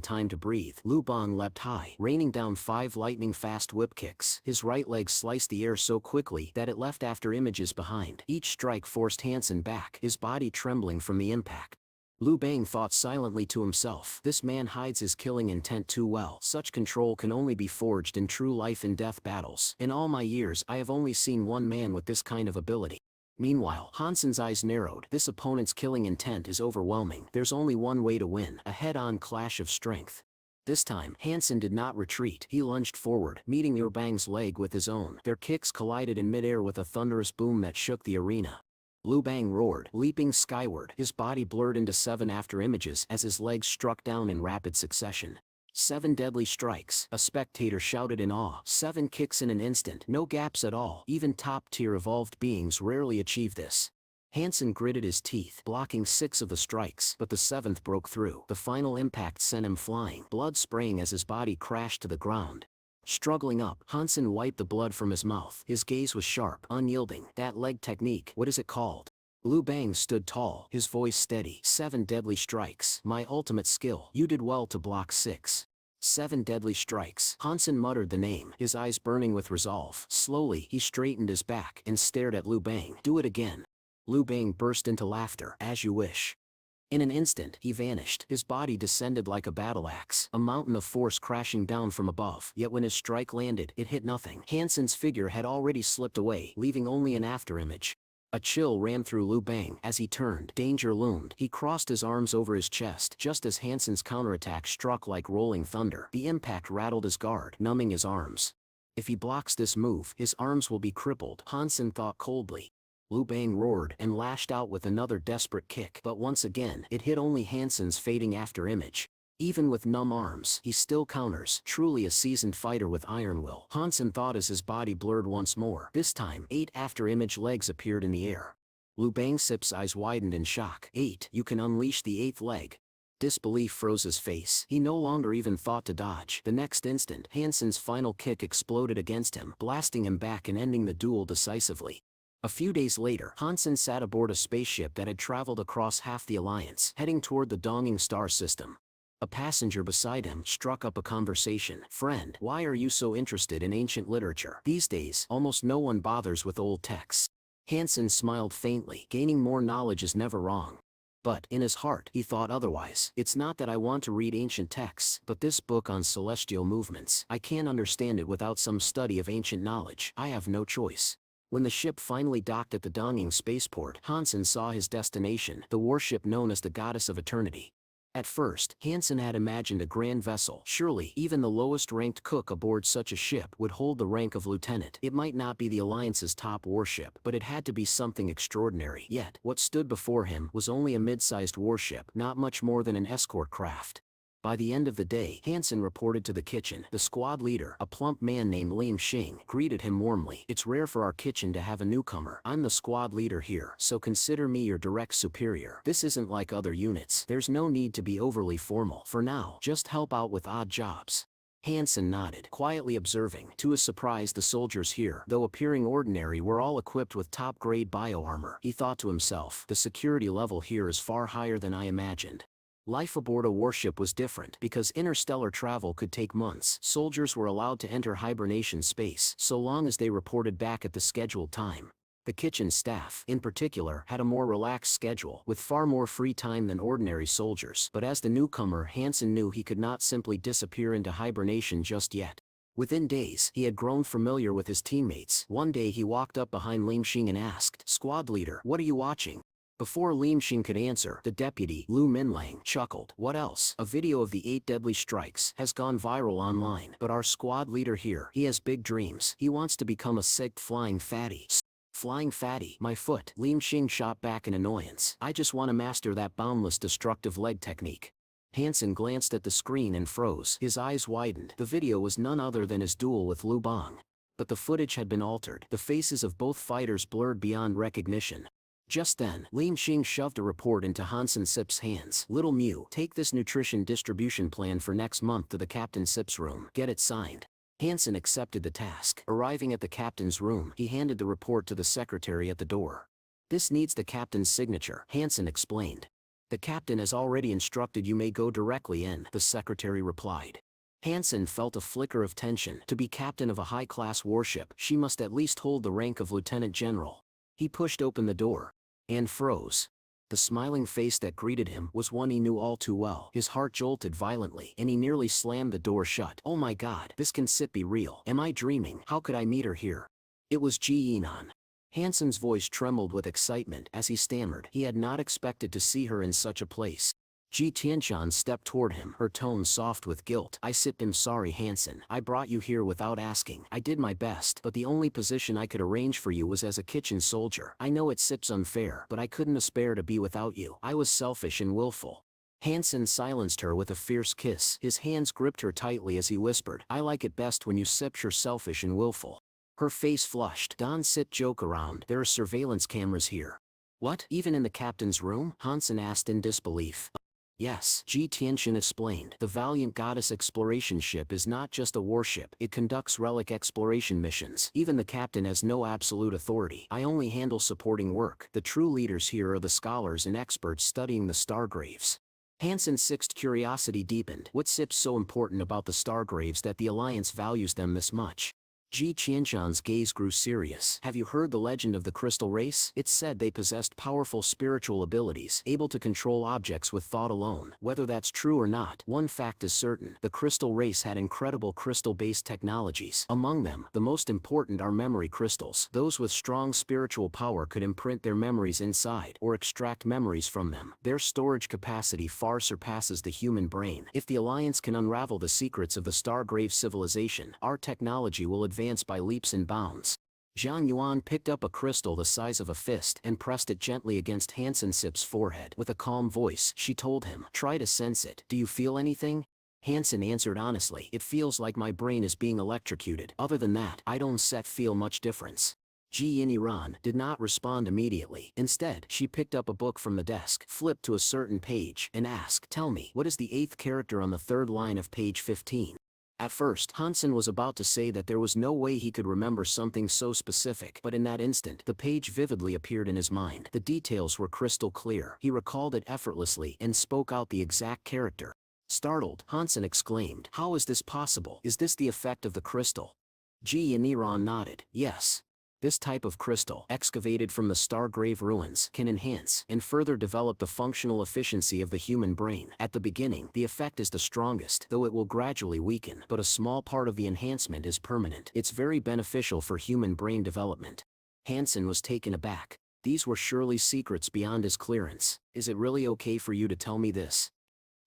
time to breathe, Liu Bang leapt high, raining down 5 lightning-fast whip kicks. His right leg sliced the air so quickly that it left after images behind. Each strike forced Hansen back, his body trembling from the impact. Liu Bang thought silently to himself, this man hides his killing intent too well. Such control can only be forged in true life-and-death battles. In all my years I have only seen one man with this kind of ability. Meanwhile, Hansen's eyes narrowed. This opponent's killing intent is overwhelming. There's only one way to win, a head-on clash of strength. This time, Hansen did not retreat. He lunged forward, meeting Liu Bang's leg with his own. Their kicks collided in midair with a thunderous boom that shook the arena. Liu Bang roared, leaping skyward. His body blurred into 7 after images as his legs struck down in rapid succession. 7 deadly strikes, a spectator shouted in awe. 7 kicks in an instant, no gaps at all. Even top-tier evolved beings rarely achieve this. Hansen gritted his teeth, blocking 6 of the strikes, but the 7th broke through. The final impact sent him flying, blood spraying as his body crashed to the ground. Struggling up, Hansen wiped the blood from his mouth. His gaze was sharp, unyielding. That leg technique, what is it called? Liu Bang stood tall, his voice steady. 7 deadly strikes, my ultimate skill. You did well to block 6. 7 deadly strikes. Hansen muttered the name, his eyes burning with resolve. Slowly, he straightened his back and stared at Liu Bang. Do it again. Liu Bang burst into laughter. As you wish. In an instant, he vanished. His body descended like a battle axe, a mountain of force crashing down from above. Yet when his strike landed, it hit nothing. Hansen's figure had already slipped away, leaving only an afterimage. A chill ran through Liu Bang. As he turned, danger loomed. He crossed his arms over his chest, just as Hansen's counterattack struck like rolling thunder. The impact rattled his guard, numbing his arms. If he blocks this move, his arms will be crippled, Hansen thought coldly. Liu Bang roared and lashed out with another desperate kick, but once again, it hit only Hansen's fading afterimage. Even with numb arms, he still counters, truly a seasoned fighter with iron will. Hansen thought as his body blurred once more. This time, 8 afterimage legs appeared in the air. Liu Bang's eyes widened in shock. 8, you can unleash the 8th leg. Disbelief froze his face. He no longer even thought to dodge. The next instant, Hansen's final kick exploded against him, blasting him back and ending the duel decisively. A few days later, Hansen sat aboard a spaceship that had traveled across half the Alliance, heading toward the Donging star system. A passenger beside him struck up a conversation. Friend, why are you so interested in ancient literature? These days, almost no one bothers with old texts. Hansen smiled faintly. Gaining more knowledge is never wrong. But, in his heart, he thought otherwise. It's not that I want to read ancient texts, but this book on celestial movements, I can't understand it without some study of ancient knowledge. I have no choice. When the ship finally docked at the Donging spaceport, Hansen saw his destination, the warship known as the Goddess of Eternity. At first, Hansen had imagined a grand vessel. Surely, even the lowest-ranked cook aboard such a ship would hold the rank of lieutenant. It might not be the Alliance's top warship, but it had to be something extraordinary. Yet, what stood before him was only a mid-sized warship, not much more than an escort craft. By the end of the day, Hansen reported to the kitchen. The squad leader, a plump man named Lim Xing, greeted him warmly. It's rare for our kitchen to have a newcomer. I'm the squad leader here, so consider me your direct superior. This isn't like other units. There's no need to be overly formal. For now, just help out with odd jobs. Hansen nodded, quietly observing. To his surprise, the soldiers here, though appearing ordinary, were all equipped with top-grade bioarmor. He thought to himself, the security level here is far higher than I imagined. Life aboard a warship was different. Because interstellar travel could take months, soldiers were allowed to enter hibernation space, so long as they reported back at the scheduled time. The kitchen staff, in particular, had a more relaxed schedule, with far more free time than ordinary soldiers. But as the newcomer, Hansen knew he could not simply disappear into hibernation just yet. Within days, he had grown familiar with his teammates. One day he walked up behind Lim Xing and asked, "Squad leader, what are you watching?" Before Lim Xing could answer, the deputy, Lu Minlang, chuckled. What else? A video of the 8 deadly strikes has gone viral online. But our squad leader here, he has big dreams. He wants to become a sick flying fatty. Flying fatty, my foot. Lim Xing shot back in annoyance. I just want to master that boundless destructive leg technique. Hansen glanced at the screen and froze. His eyes widened. The video was none other than his duel with Liu Bang. But the footage had been altered. The faces of both fighters blurred beyond recognition. Just then, Lim Xing shoved a report into Hansen Sip's hands. Little Mew, take this nutrition distribution plan for next month to the Captain Sip's room. Get it signed. Hansen accepted the task. Arriving at the captain's room, he handed the report to the secretary at the door. This needs the captain's signature, Hansen explained. The captain has already instructed you may go directly in, the secretary replied. Hansen felt a flicker of tension. To be captain of a high-class warship, she must at least hold the rank of lieutenant general. He pushed open the door and froze. The smiling face that greeted him was one he knew all too well. His heart jolted violently, and he nearly slammed the door shut. Oh my god, this can be real. Am I dreaming? How could I meet her here? It was Ji Yinan. Hansen's voice trembled with excitement as he stammered. He had not expected to see her in such a place. Ji Tianshan stepped toward him, her tone soft with guilt. I'm sorry Hansen. I brought you here without asking. I did my best, but the only position I could arrange for you was as a kitchen soldier. I know it's unfair, but I couldn't spare to be without you. I was selfish and willful. Hansen silenced her with a fierce kiss. His hands gripped her tightly as he whispered, I like it best when you're selfish and willful. Her face flushed. Don't sit joke around. There are surveillance cameras here. What? Even in the captain's room? Hansen asked in disbelief. Yes, Ji Tianxian explained. The Valiant Goddess exploration ship is not just a warship, it conducts relic exploration missions. Even the captain has no absolute authority. I only handle supporting work. The true leaders here are the scholars and experts studying the Stargraves. Hansen's sixth curiosity deepened. What's so important about the Stargraves that the Alliance values them this much? Ji Qianshan's gaze grew serious. Have you heard the legend of the crystal race? It's said they possessed powerful spiritual abilities, able to control objects with thought alone. Whether that's true or not, one fact is certain. The crystal race had incredible crystal-based technologies. Among them, the most important are memory crystals. Those with strong spiritual power could imprint their memories inside, or extract memories from them. Their storage capacity far surpasses the human brain. If the Alliance can unravel the secrets of the Stargrave civilization, our technology will advance by leaps and bounds. Zhang Yuan picked up a crystal the size of a fist and pressed it gently against Hansen Sip's forehead. With a calm voice, she told him, try to sense it. Do you feel anything? Hansen answered honestly, it feels like my brain is being electrocuted. Other than that, I don't feel much difference. Ji Yinan did not respond immediately. Instead, she picked up a book from the desk, flipped to a certain page, and asked, tell me, what is the 8th character on the 3rd line of page 15? At first, Hansen was about to say that there was no way he could remember something so specific, but in that instant, the page vividly appeared in his mind. The details were crystal clear. He recalled it effortlessly and spoke out the exact character. Startled, Hansen exclaimed, how is this possible? Is this the effect of the crystal? Ji Yinan nodded, yes. This type of crystal, excavated from the Stargrave ruins, can enhance and further develop the functional efficiency of the human brain. At the beginning, the effect is the strongest, though it will gradually weaken, but a small part of the enhancement is permanent. It's very beneficial for human brain development. Hansen was taken aback. These were surely secrets beyond his clearance. Is it really okay for you to tell me this?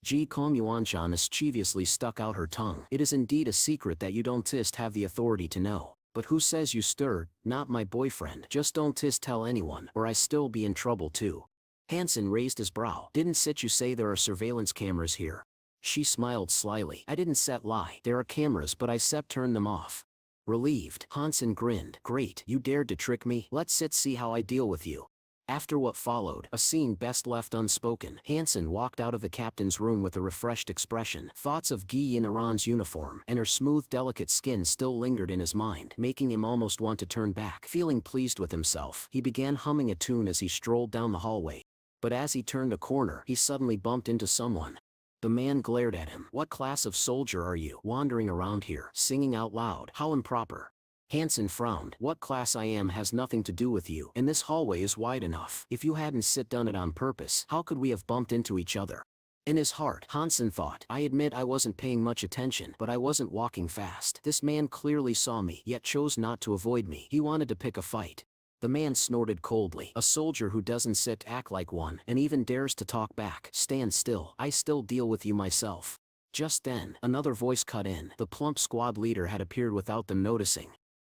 Ji Kongyuanshan mischievously stuck out her tongue. It is indeed a secret that you don't have the authority to know. But who says you stirred? Not my boyfriend. Just don't tell anyone, or I still be in trouble too. Hansen raised his brow. Didn't you say there are surveillance cameras here? She smiled slyly. I didn't lie. There are cameras but I turned them off. Relieved, Hansen grinned. Great, you dared to trick me. Let's see how I deal with you. After what followed, a scene best left unspoken, Hansen walked out of the captain's room with a refreshed expression. Thoughts of Gi Yinran's uniform and her smooth, delicate skin still lingered in his mind, making him almost want to turn back. Feeling pleased with himself, he began humming a tune as he strolled down the hallway. But as he turned a corner, he suddenly bumped into someone. The man glared at him. What class of soldier are you, wandering around here, singing out loud? How improper. Hansen frowned. What class I am has nothing to do with you, and this hallway is wide enough. If you hadn't done it on purpose, how could we have bumped into each other? In his heart, Hansen thought, I admit I wasn't paying much attention, but I wasn't walking fast. This man clearly saw me, yet chose not to avoid me. He wanted to pick a fight. The man snorted coldly. A soldier who doesn't act like one, and even dares to talk back. Stand still. I still deal with you myself. Just then, another voice cut in. The plump squad leader had appeared without them noticing.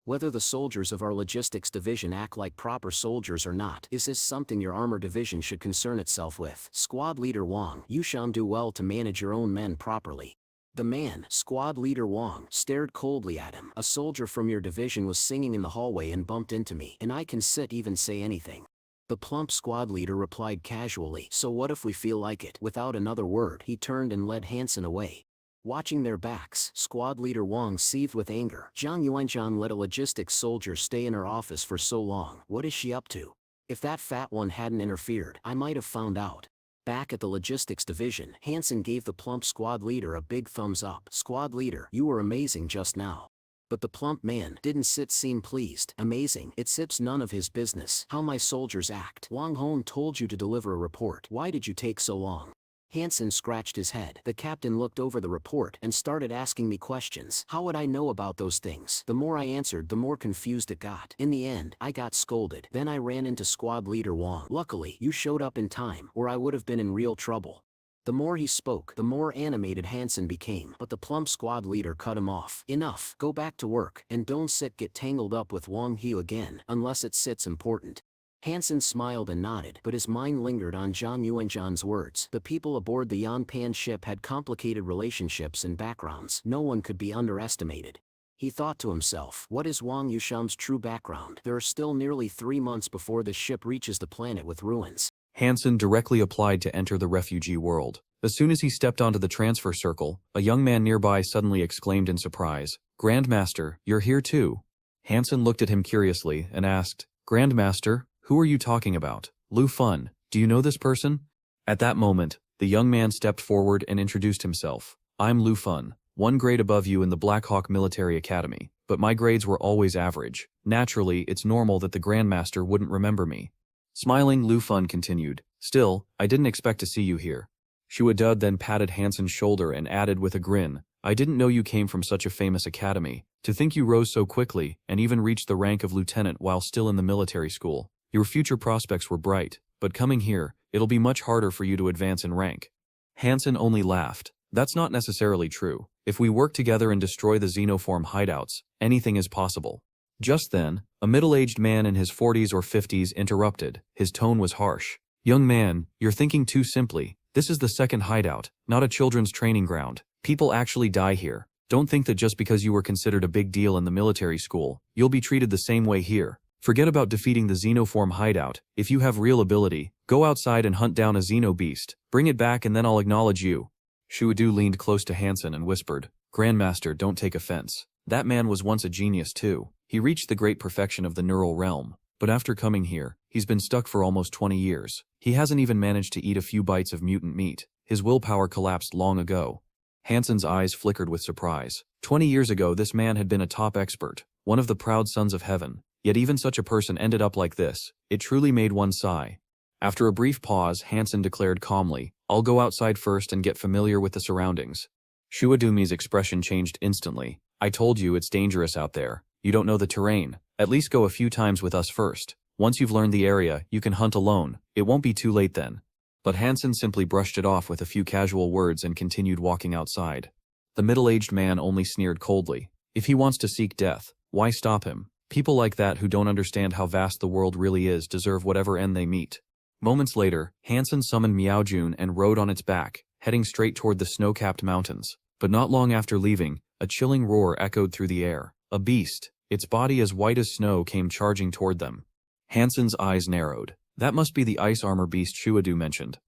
Whether the soldiers of our logistics division act like proper soldiers or not, is this something your armor division should concern itself with? Squad leader Wang, you shall do well to manage your own men properly. The man, Squad leader Wang, stared coldly at him. A soldier from your division was singing in the hallway and bumped into me, and I can even say anything. The plump squad leader replied casually, "So what if we feel like it?" Without another word, he turned and led Hansen away. Watching their backs, squad leader Wang seethed with anger. Zhang Yuanzhan let a logistics soldier stay in her office for so long. What is she up to? If that fat one hadn't interfered, I might have found out. Back at the logistics division, Hansen gave the plump squad leader a big thumbs up. "Squad leader, you were amazing just now." But the plump man didn't seem pleased. "Amazing? It's none of his business how my soldiers act. Wang Hong told you to deliver a report. Why did you take so long?" Hansen scratched his head. "The captain looked over the report and started asking me questions. How would I know about those things? The more I answered, the more confused it got. In the end, I got scolded. Then I ran into squad leader Wang. Luckily, you showed up in time, or I would have been in real trouble." The more he spoke, the more animated Hansen became, but the plump squad leader cut him off. "Enough, go back to work, and don't get tangled up with Wang Hu again, unless it's important." Hansen smiled and nodded, but his mind lingered on Zhang Yuanzhan's words. The people aboard the Yanpan ship had complicated relationships and backgrounds. No one could be underestimated. He thought to himself, what is Wang Yusham's true background? There are still nearly 3 months before the ship reaches the planet with ruins. Hansen directly applied to enter the refugee world. As soon as he stepped onto the transfer circle, a young man nearby suddenly exclaimed in surprise, "Grandmaster, you're here too." Hansen looked at him curiously and asked, "Grandmaster? Who are you talking about? Lu Fun, do you know this person?" At that moment, the young man stepped forward and introduced himself. "I'm Lu Fun, 1 grade above you in the Black Hawk Military Academy, but my grades were always average. Naturally, it's normal that the Grandmaster wouldn't remember me." Smiling, Lu Fun continued, "Still, I didn't expect to see you here." Shua Dud then patted Hansen's shoulder and added with a grin, "I didn't know you came from such a famous academy. To think you rose so quickly, and even reached the rank of lieutenant while still in the military school. Your future prospects were bright, but coming here, it'll be much harder for you to advance in rank." Hansen only laughed. "That's not necessarily true. If we work together and destroy the xenoform hideouts, anything is possible." Just then, a middle-aged man in his 40s or 50s interrupted. His tone was harsh. "Young man, you're thinking too simply. This is the second hideout, not a children's training ground. People actually die here. Don't think that just because you were considered a big deal in the military school, you'll be treated the same way here. Forget about defeating the xenoform hideout. If you have real ability, go outside and hunt down a xeno beast. Bring it back and then I'll acknowledge you." Shuadu leaned close to Hansen and whispered, "Grandmaster, don't take offense. That man was once a genius too. He reached the great perfection of the neural realm. But after coming here, he's been stuck for almost 20 years. He hasn't even managed to eat a few bites of mutant meat. His willpower collapsed long ago." Hansen's eyes flickered with surprise. 20 years ago this man had been a top expert, one of the proud sons of heaven. Yet even such a person ended up like this. It truly made one sigh. After a brief pause, Hansen declared calmly, "I'll go outside first and get familiar with the surroundings." Shuadumi's expression changed instantly. "I told you it's dangerous out there. You don't know the terrain. At least go a few times with us first. Once you've learned the area, you can hunt alone. It won't be too late then." But Hansen simply brushed it off with a few casual words and continued walking outside. The middle-aged man only sneered coldly. If he wants to seek death, why stop him? People like that who don't understand how vast the world really is deserve whatever end they meet. Moments later, Hansen summoned Miao Jun and rode on its back, heading straight toward the snow-capped mountains. But not long after leaving, a chilling roar echoed through the air. A beast, its body as white as snow, came charging toward them. Hansen's eyes narrowed. That must be the ice armor beast Shuadu mentioned.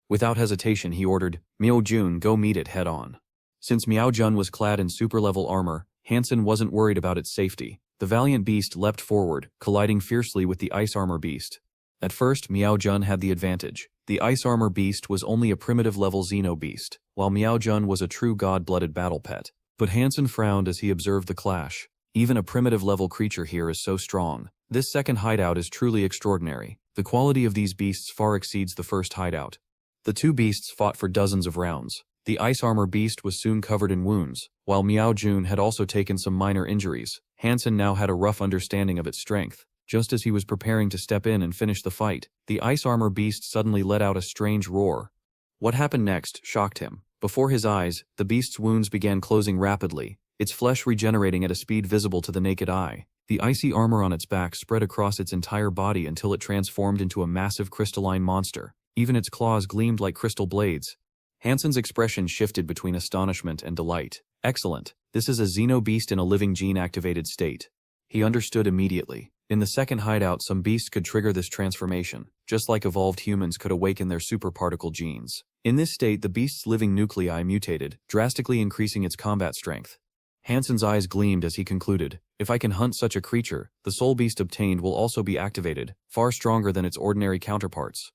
Without hesitation, he ordered, "Miao Jun, go meet it head-on." Since Miao Jun was clad in super-level armor, Hansen wasn't worried about its safety. The valiant beast leapt forward, colliding fiercely with the ice armor beast. At first, Miao Jun had the advantage. The ice armor beast was only a primitive-level xeno beast, while Miao Jun was a true god-blooded battle pet. But Hansen frowned as he observed the clash. Even a primitive-level creature here is so strong. This second hideout is truly extraordinary. The quality of these beasts far exceeds the first hideout. The two beasts fought for dozens of rounds. The ice armor beast was soon covered in wounds, while Miao Jun had also taken some minor injuries. Hansen now had a rough understanding of its strength. Just as he was preparing to step in and finish the fight, the ice armor beast suddenly let out a strange roar. What happened next shocked him. Before his eyes, the beast's wounds began closing rapidly, its flesh regenerating at a speed visible to the naked eye. The icy armor on its back spread across its entire body until it transformed into a massive crystalline monster. Even its claws gleamed like crystal blades. Hansen's expression shifted between astonishment and delight. Excellent. This is a xeno beast in a living gene-activated state. He understood immediately. In the second hideout, some beasts could trigger this transformation, just like evolved humans could awaken their superparticle genes. In this state, the beast's living nuclei mutated, drastically increasing its combat strength. Hansen's eyes gleamed as he concluded, if I can hunt such a creature, the soul beast obtained will also be activated, far stronger than its ordinary counterparts.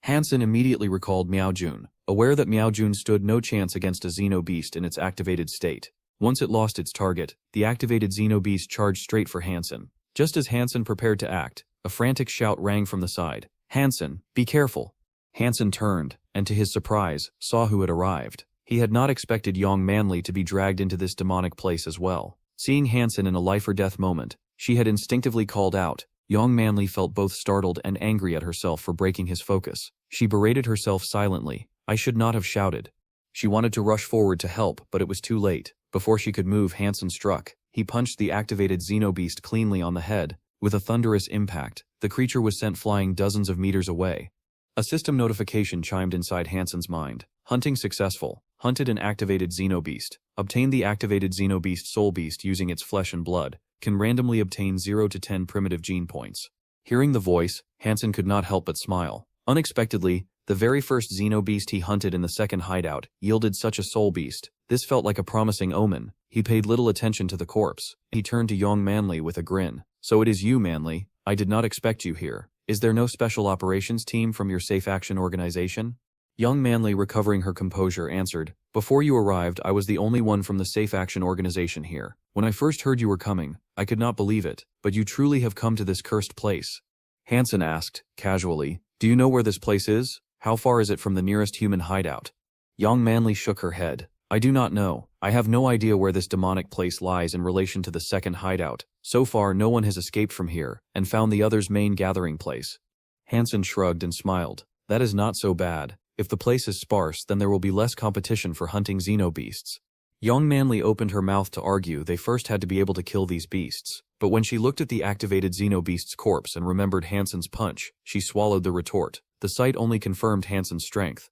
Hansen immediately recalled Miaojun, aware that Miaojun stood no chance against a Xeno beast in its activated state. Once it lost its target, the activated Xeno beast charged straight for Hansen. Just as Hansen prepared to act, a frantic shout rang from the side. Hansen, be careful! Hansen turned, and to his surprise, saw who had arrived. He had not expected Yang Manly to be dragged into this demonic place as well. Seeing Hansen in a life-or-death moment, she had instinctively called out. Yang Manly felt both startled and angry at herself for breaking his focus. She berated herself silently. I should not have shouted. She wanted to rush forward to help, but it was too late. Before she could move, Hansen struck. He punched the activated Xenobeast cleanly on the head. With a thunderous impact, the creature was sent flying dozens of meters away. A system notification chimed inside Hansen's mind. Hunting successful. Hunted an activated Xenobeast. Obtained the activated Xenobeast Soul Beast using its flesh and blood. Can randomly obtain 0 to 10 primitive gene points. Hearing the voice, Hansen could not help but smile. Unexpectedly, the very first Xenobeast he hunted in the second hideout yielded such a soul beast. This felt like a promising omen. He paid little attention to the corpse. He turned to Yang Manly with a grin. So it is you, Manly. I did not expect you here. Is there no special operations team from your Safe Action organization? Young Manly, recovering her composure, answered, Before you arrived, I was the only one from the Safe Action organization here. When I first heard you were coming, I could not believe it, but you truly have come to this cursed place. Hansen asked, casually, Do you know where this place is? How far is it from the nearest human hideout? Young Manly shook her head. I do not know. I have no idea where this demonic place lies in relation to the second hideout. So far, no one has escaped from here and found the other's main gathering place. Hansen shrugged and smiled. That is not so bad. If the place is sparse, then there will be less competition for hunting Xenobeasts. Young Manly opened her mouth to argue they first had to be able to kill these beasts, but when she looked at the activated Xenobeast's corpse and remembered Hansen's punch, she swallowed the retort. The sight only confirmed Hansen's strength.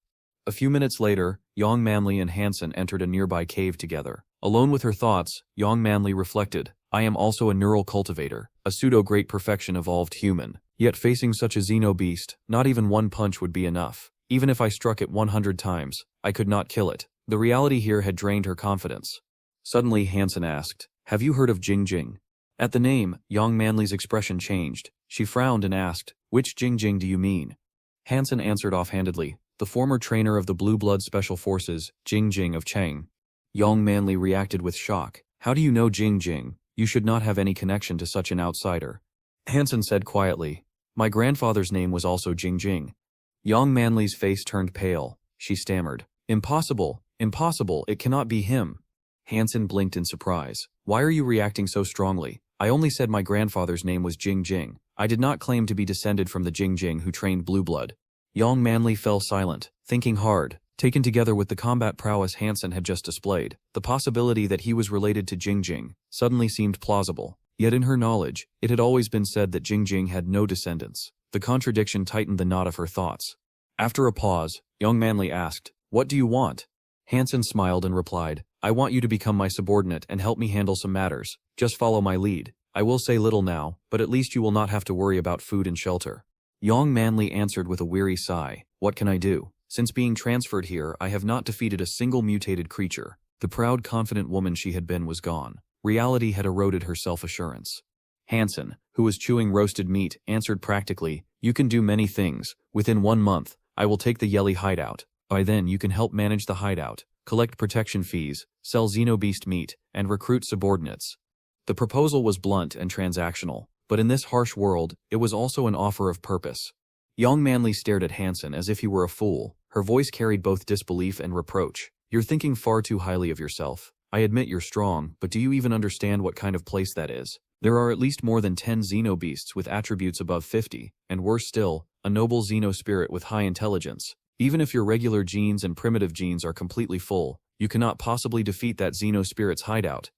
A few minutes later, Young Manly and Hansen entered a nearby cave together. Alone with her thoughts, Young Manly reflected, I am also a neural cultivator, a pseudo-great perfection evolved human. Yet facing such a Xenobeast, not even one punch would be enough. Even if I struck it 100 times, I could not kill it. The reality here had drained her confidence. Suddenly Hansen asked, Have you heard of Jing Jing? At the name, Young Manly's expression changed. She frowned and asked, Which Jing Jing do you mean? Hansen answered offhandedly, the former trainer of the Blue Blood Special Forces, Jing Jing of Cheng. Young Manly reacted with shock. How do you know Jing Jing? You should not have any connection to such an outsider. Hansen said quietly, My grandfather's name was also Jing Jing. Young Manly's face turned pale. She stammered, Impossible, impossible, it cannot be him. Hansen blinked in surprise. Why are you reacting so strongly? I only said my grandfather's name was Jing Jing. I did not claim to be descended from the Jing Jing who trained Blue Blood. Young Manly fell silent, thinking hard. Taken together with the combat prowess Hansen had just displayed, the possibility that he was related to Jing Jing suddenly seemed plausible. Yet in her knowledge, it had always been said that Jing Jing had no descendants. The contradiction tightened the knot of her thoughts. After a pause, Young Manly asked, What do you want? Hansen smiled and replied, I want you to become my subordinate and help me handle some matters. Just follow my lead. I will say little now, but at least you will not have to worry about food and shelter. Young Manly answered with a weary sigh, What can I do? Since being transferred here, I have not defeated a single mutated creature. The proud, confident woman she had been was gone. Reality had eroded her self-assurance. Hansen, who was chewing roasted meat, answered practically, You can do many things. Within 1 month, I will take the Yelly hideout. By then you can help manage the hideout, collect protection fees, sell Xenobeast meat, and recruit subordinates. The proposal was blunt and transactional, but in this harsh world, it was also an offer of purpose. Young Manly stared at Hansen as if he were a fool. Her voice carried both disbelief and reproach. You're thinking far too highly of yourself. I admit you're strong, but do you even understand what kind of place that is? There are at least more than 10 Xenobeasts with attributes above 50, and worse still, a noble Xenospirit with high intelligence. Even if your regular genes and primitive genes are completely full, you cannot possibly defeat that Xenospirit's hideout.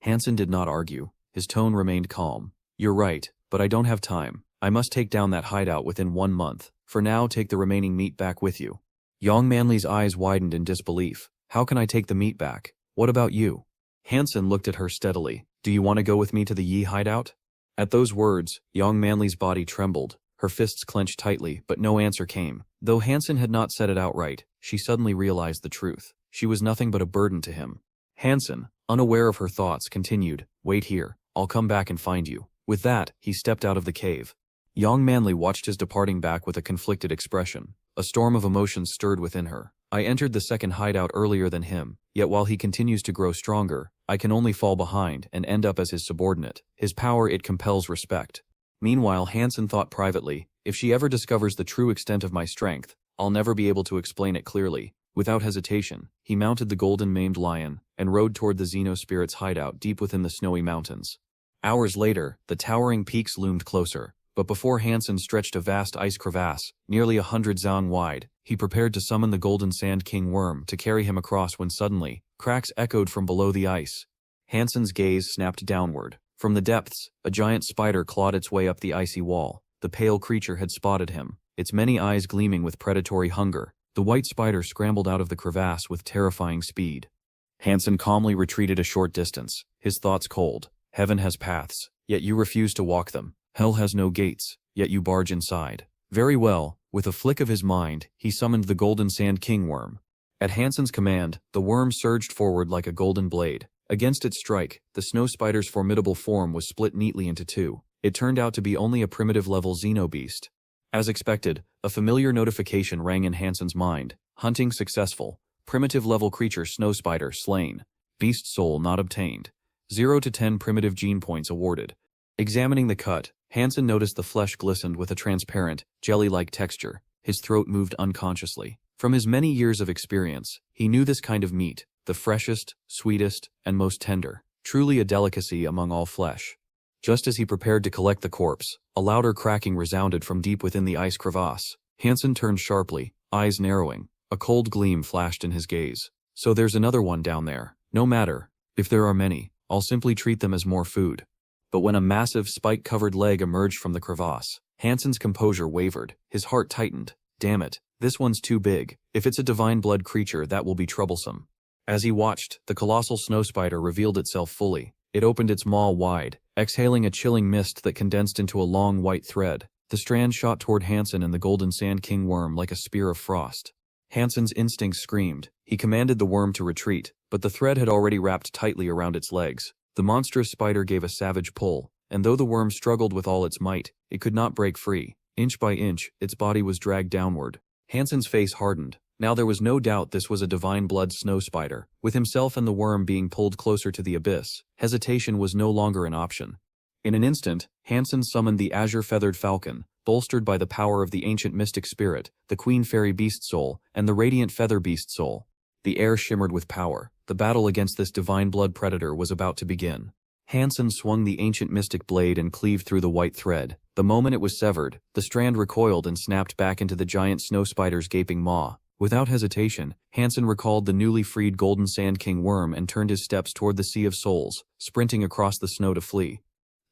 Hansen did not argue. His tone remained calm. You're right, but I don't have time. I must take down that hideout within 1 month. For now, take the remaining meat back with you. Young Manly's eyes widened in disbelief. How can I take the meat back? What about you? Hansen looked at her steadily. Do you want to go with me to the Yi hideout? At those words, young Manley's body trembled, her fists clenched tightly, but no answer came. Though Hansen had not said it outright, she suddenly realized the truth. She was nothing but a burden to him. Hansen, unaware of her thoughts, continued, "Wait here, I'll come back and find you." With that, he stepped out of the cave. Young Manley watched his departing back with a conflicted expression. A storm of emotions stirred within her. "I entered the second hideout earlier than him, yet while he continues to grow stronger, I can only fall behind and end up as his subordinate. His power, it compels respect." Meanwhile, Hansen thought privately, "If she ever discovers the true extent of my strength, I'll never be able to explain it clearly." Without hesitation, he mounted the golden-maned lion and rode toward the Xenospirit's hideout deep within the snowy mountains. Hours later, the towering peaks loomed closer, but before Hansen stretched a vast ice crevasse, nearly 100 zang wide, he prepared to summon the Golden Sand King Worm to carry him across when suddenly, cracks echoed from below the ice. Hansen's gaze snapped downward. From the depths, a giant spider clawed its way up the icy wall. The pale creature had spotted him, its many eyes gleaming with predatory hunger. The white spider scrambled out of the crevasse with terrifying speed. Hansen calmly retreated a short distance, his thoughts cold. Heaven has paths, yet you refuse to walk them. Hell has no gates, yet you barge inside. Very well, with a flick of his mind, he summoned the Golden Sand King Worm. At Hansen's command, the worm surged forward like a golden blade. Against its strike, the snow spider's formidable form was split neatly into two. It turned out to be only a primitive-level xenobeast. As expected, a familiar notification rang in Hansen's mind. Hunting successful. Primitive-level creature snow spider slain. Beast soul not obtained. 0 to 10 primitive gene points awarded. Examining the cut, Hansen noticed the flesh glistened with a transparent, jelly-like texture. His throat moved unconsciously. From his many years of experience, he knew this kind of meat, the freshest, sweetest, and most tender. Truly a delicacy among all flesh. Just as he prepared to collect the corpse, a louder cracking resounded from deep within the ice crevasse. Hansen turned sharply, eyes narrowing. A cold gleam flashed in his gaze. "So there's another one down there. No matter. If there are many, I'll simply treat them as more food." But when a massive spike-covered leg emerged from the crevasse, Hansen's composure wavered. His heart tightened. "Damn it, this one's too big. If it's a divine blood creature, that will be troublesome." As he watched, the colossal snow spider revealed itself fully. It opened its maw wide, exhaling a chilling mist that condensed into a long white thread. The strand shot toward Hansen and the Golden Sand King Worm like a spear of frost. Hansen's instincts screamed. He commanded the worm to retreat, but the thread had already wrapped tightly around its legs. The monstrous spider gave a savage pull, and though the worm struggled with all its might, it could not break free. Inch by inch, its body was dragged downward. Hansen's face hardened. Now there was no doubt this was a divine blood snow spider. With himself and the worm being pulled closer to the abyss, hesitation was no longer an option. In an instant, Hansen summoned the azure-feathered falcon, bolstered by the power of the ancient mystic spirit, the queen fairy beast soul, and the radiant feather beast soul. The air shimmered with power. The battle against this divine blood predator was about to begin. Hansen swung the ancient mystic blade and cleaved through the white thread. The moment it was severed, the strand recoiled and snapped back into the giant snow spider's gaping maw. Without hesitation, Hansen recalled the newly freed Golden Sand King Worm and turned his steps toward the Sea of Souls, sprinting across the snow to flee.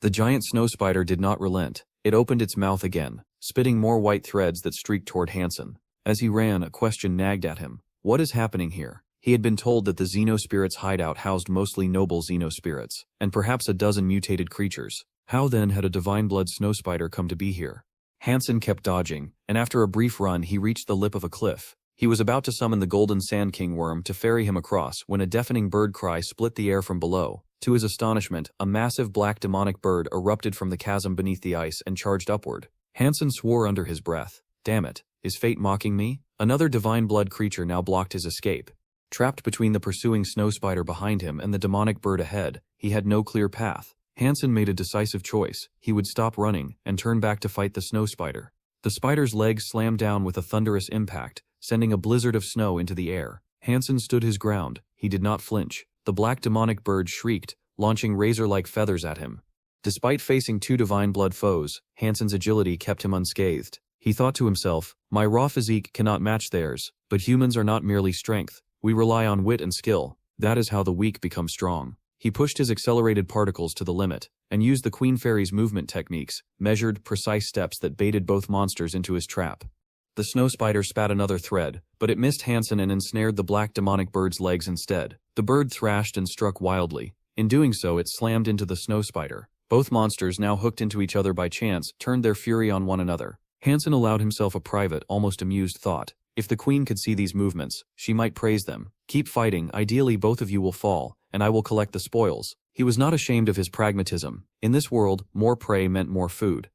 The giant snow spider did not relent. It opened its mouth again, spitting more white threads that streaked toward Hansen. As he ran, a question nagged at him. What is happening here? He had been told that the Xenospirit's hideout housed mostly noble Xenospirits, and perhaps a dozen mutated creatures. How then had a divine blood snow spider come to be here? Hansen kept dodging, and after a brief run he reached the lip of a cliff. He was about to summon the Golden Sand King Worm to ferry him across when a deafening bird cry split the air from below. To his astonishment, a massive black demonic bird erupted from the chasm beneath the ice and charged upward. Hansen swore under his breath. Damn it, is fate mocking me? Another divine blood creature now blocked his escape. Trapped between the pursuing snow spider behind him and the demonic bird ahead, he had no clear path. Hansen made a decisive choice. He would stop running and turn back to fight the snow spider. The spider's legs slammed down with a thunderous impact, sending a blizzard of snow into the air. Hansen stood his ground. He did not flinch. The black demonic bird shrieked, launching razor-like feathers at him. Despite facing two divine blood foes, Hansen's agility kept him unscathed. He thought to himself, my raw physique cannot match theirs, but humans are not merely strength. We rely on wit and skill. That is how the weak become strong. He pushed his accelerated particles to the limit, and used the Queen Fairy's movement techniques, measured, precise steps that baited both monsters into his trap. The snow spider spat another thread, but it missed Hansen and ensnared the black demonic bird's legs instead. The bird thrashed and struck wildly. In doing so, it slammed into the snow spider. Both monsters, now hooked into each other by chance, turned their fury on one another. Hansen allowed himself a private, almost amused thought. If the queen could see these movements, she might praise them. Keep fighting, ideally both of you will fall, and I will collect the spoils. He was not ashamed of his pragmatism. In this world, more prey meant more food.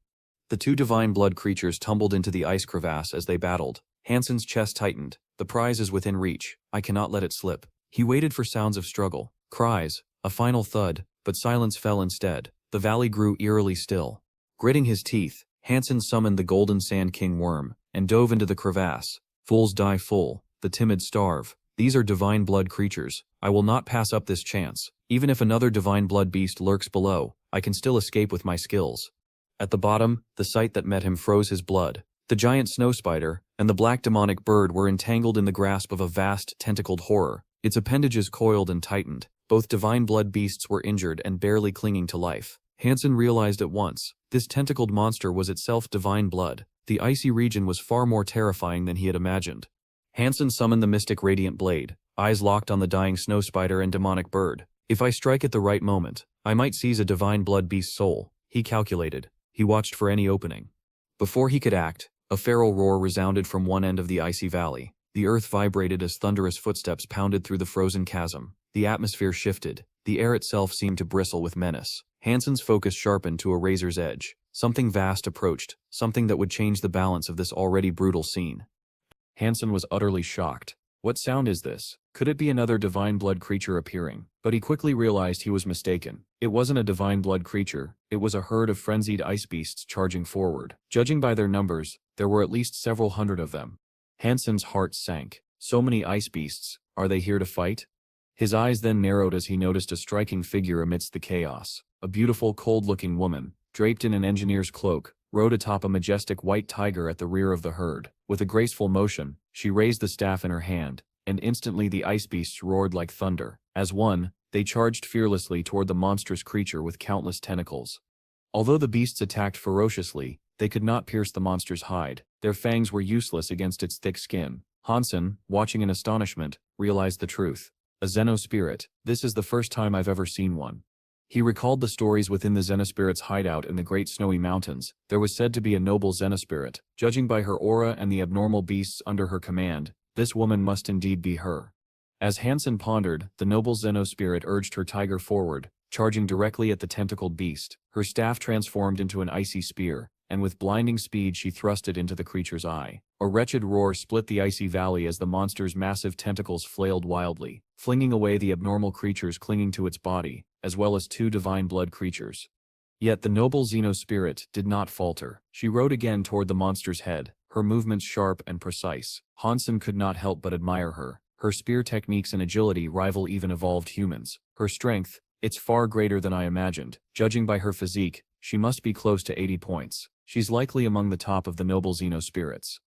The two divine blood creatures tumbled into the ice crevasse as they battled. Hansen's chest tightened. The prize is within reach. I cannot let it slip. He waited for sounds of struggle, cries, a final thud, but silence fell instead. The valley grew eerily still. Gritting his teeth, Hansen summoned the golden sand king worm, and dove into the crevasse. Fools die full, the timid starve. These are divine blood creatures. I will not pass up this chance. Even if another divine blood beast lurks below, I can still escape with my skills. At the bottom, the sight that met him froze his blood. The giant snow spider and the black demonic bird were entangled in the grasp of a vast, tentacled horror. Its appendages coiled and tightened. Both divine blood beasts were injured and barely clinging to life. Hansen realized at once, this tentacled monster was itself divine blood. The icy region was far more terrifying than he had imagined. Hansen summoned the mystic radiant blade, eyes locked on the dying snow spider and demonic bird. If I strike at the right moment, I might seize a divine blood beast's soul, he calculated. He watched for any opening. Before he could act, a feral roar resounded from one end of the icy valley. The earth vibrated as thunderous footsteps pounded through the frozen chasm. The atmosphere shifted. The air itself seemed to bristle with menace. Hansen's focus sharpened to a razor's edge. Something vast approached, something that would change the balance of this already brutal scene. Hansen was utterly shocked. What sound is this? Could it be another divine blood creature appearing? But he quickly realized he was mistaken. It wasn't a divine blood creature, it was a herd of frenzied ice beasts charging forward. Judging by their numbers, there were at least several hundred of them. Hansen's heart sank. So many ice beasts, are they here to fight? His eyes then narrowed as he noticed a striking figure amidst the chaos. A beautiful, cold-looking woman, draped in an engineer's cloak, rode atop a majestic white tiger at the rear of the herd. With a graceful motion, she raised the staff in her hand, and instantly the ice beasts roared like thunder. As one, they charged fearlessly toward the monstrous creature with countless tentacles. Although the beasts attacked ferociously, they could not pierce the monster's hide. Their fangs were useless against its thick skin. Hansen, watching in astonishment, realized the truth. A Xenospirit. This is the first time I've ever seen one. He recalled the stories within the Xenospirit's hideout in the Great Snowy Mountains. There was said to be a noble Xenospirit. Judging by her aura and the abnormal beasts under her command, this woman must indeed be her. As Hansen pondered, the noble Xenospirit urged her tiger forward, charging directly at the tentacled beast. Her staff transformed into an icy spear, and with blinding speed she thrust it into the creature's eye. A wretched roar split the icy valley as the monster's massive tentacles flailed wildly, flinging away the abnormal creatures clinging to its body, as well as two divine blood creatures. Yet the noble Xenospirit did not falter. She rode again toward the monster's head, her movements sharp and precise. Hansen could not help but admire her. Her spear techniques and agility rival even evolved humans. Her strength, it's far greater than I imagined. Judging by her physique, she must be close to 80 points. She's likely among the top of the noble Xenospirits.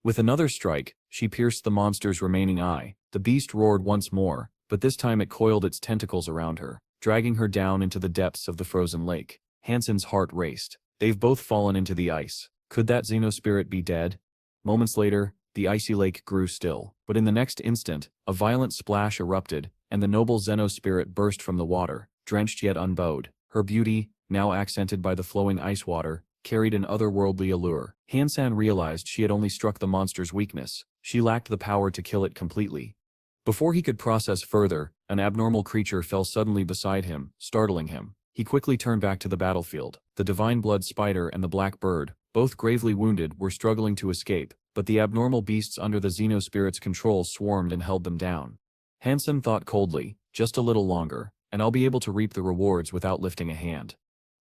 With another strike, she pierced the monster's remaining eye. The beast roared once more, but this time it coiled its tentacles around her, dragging her down into the depths of the frozen lake. Hansen's heart raced. They've both fallen into the ice. Could that Xenospirit be dead? Moments later, the icy lake grew still, but in the next instant, a violent splash erupted, and the noble Xenospirit burst from the water, drenched yet unbowed. Her beauty, now accented by the flowing ice water, carried an otherworldly allure. Hansen realized she had only struck the monster's weakness. She lacked the power to kill it completely. Before he could process further, an abnormal creature fell suddenly beside him, startling him. He quickly turned back to the battlefield. The divine blood spider and the black bird, both gravely wounded, were struggling to escape, but the abnormal beasts under the Xenospirit's control swarmed and held them down. Hansen thought coldly, just a little longer, and I'll be able to reap the rewards without lifting a hand.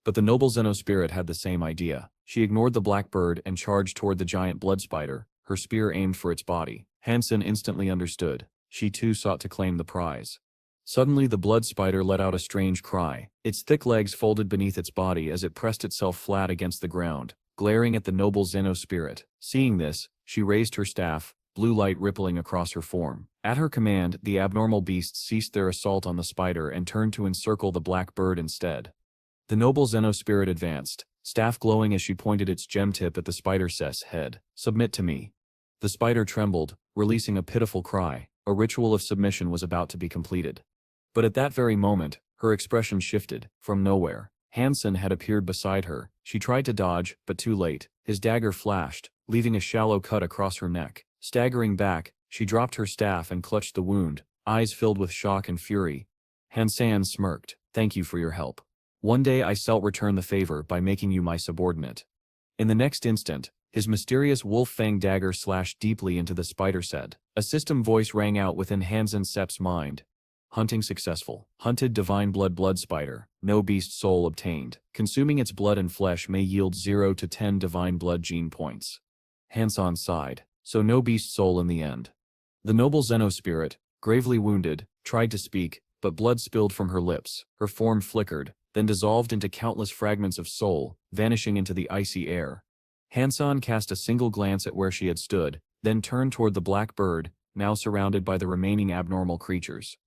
But the noble Xenospirit had the same idea. She ignored the black bird and charged toward the giant blood spider, her spear aimed for its body. Hansen instantly understood. She too sought to claim the prize. Suddenly the blood spider let out a strange cry. Its thick legs folded beneath its body as it pressed itself flat against the ground, glaring at the noble Xenospirit. Seeing this, she raised her staff, blue light rippling across her form. At her command, the abnormal beasts ceased their assault on the spider and turned to encircle the black bird instead. The noble Xenospirit advanced, staff glowing as she pointed its gem tip at the spider's head. Submit to me. The spider trembled, releasing a pitiful cry. A ritual of submission was about to be completed. But at that very moment, her expression shifted. From nowhere, Hansen had appeared beside her. She tried to dodge, but too late. His dagger flashed, leaving a shallow cut across her neck. Staggering back, she dropped her staff and clutched the wound, eyes filled with shock and fury. Hansen smirked. "Thank you for your help. One day I shall return the favor by making you my subordinate." In the next instant, his mysterious wolf-fang dagger slashed deeply into the spider's head. A system voice rang out within Hansen Sepp's mind. Hunting successful. Hunted divine blood spider. No beast soul obtained. Consuming its blood and flesh may yield 0 to 10 divine blood gene points. Hansen sighed. So no beast soul in the end. The noble Xenospirit, gravely wounded, tried to speak, but blood spilled from her lips. Her form flickered, then dissolved into countless fragments of soul, vanishing into the icy air. Hansen cast a single glance at where she had stood, then turned toward the black bird, now surrounded by the remaining abnormal creatures.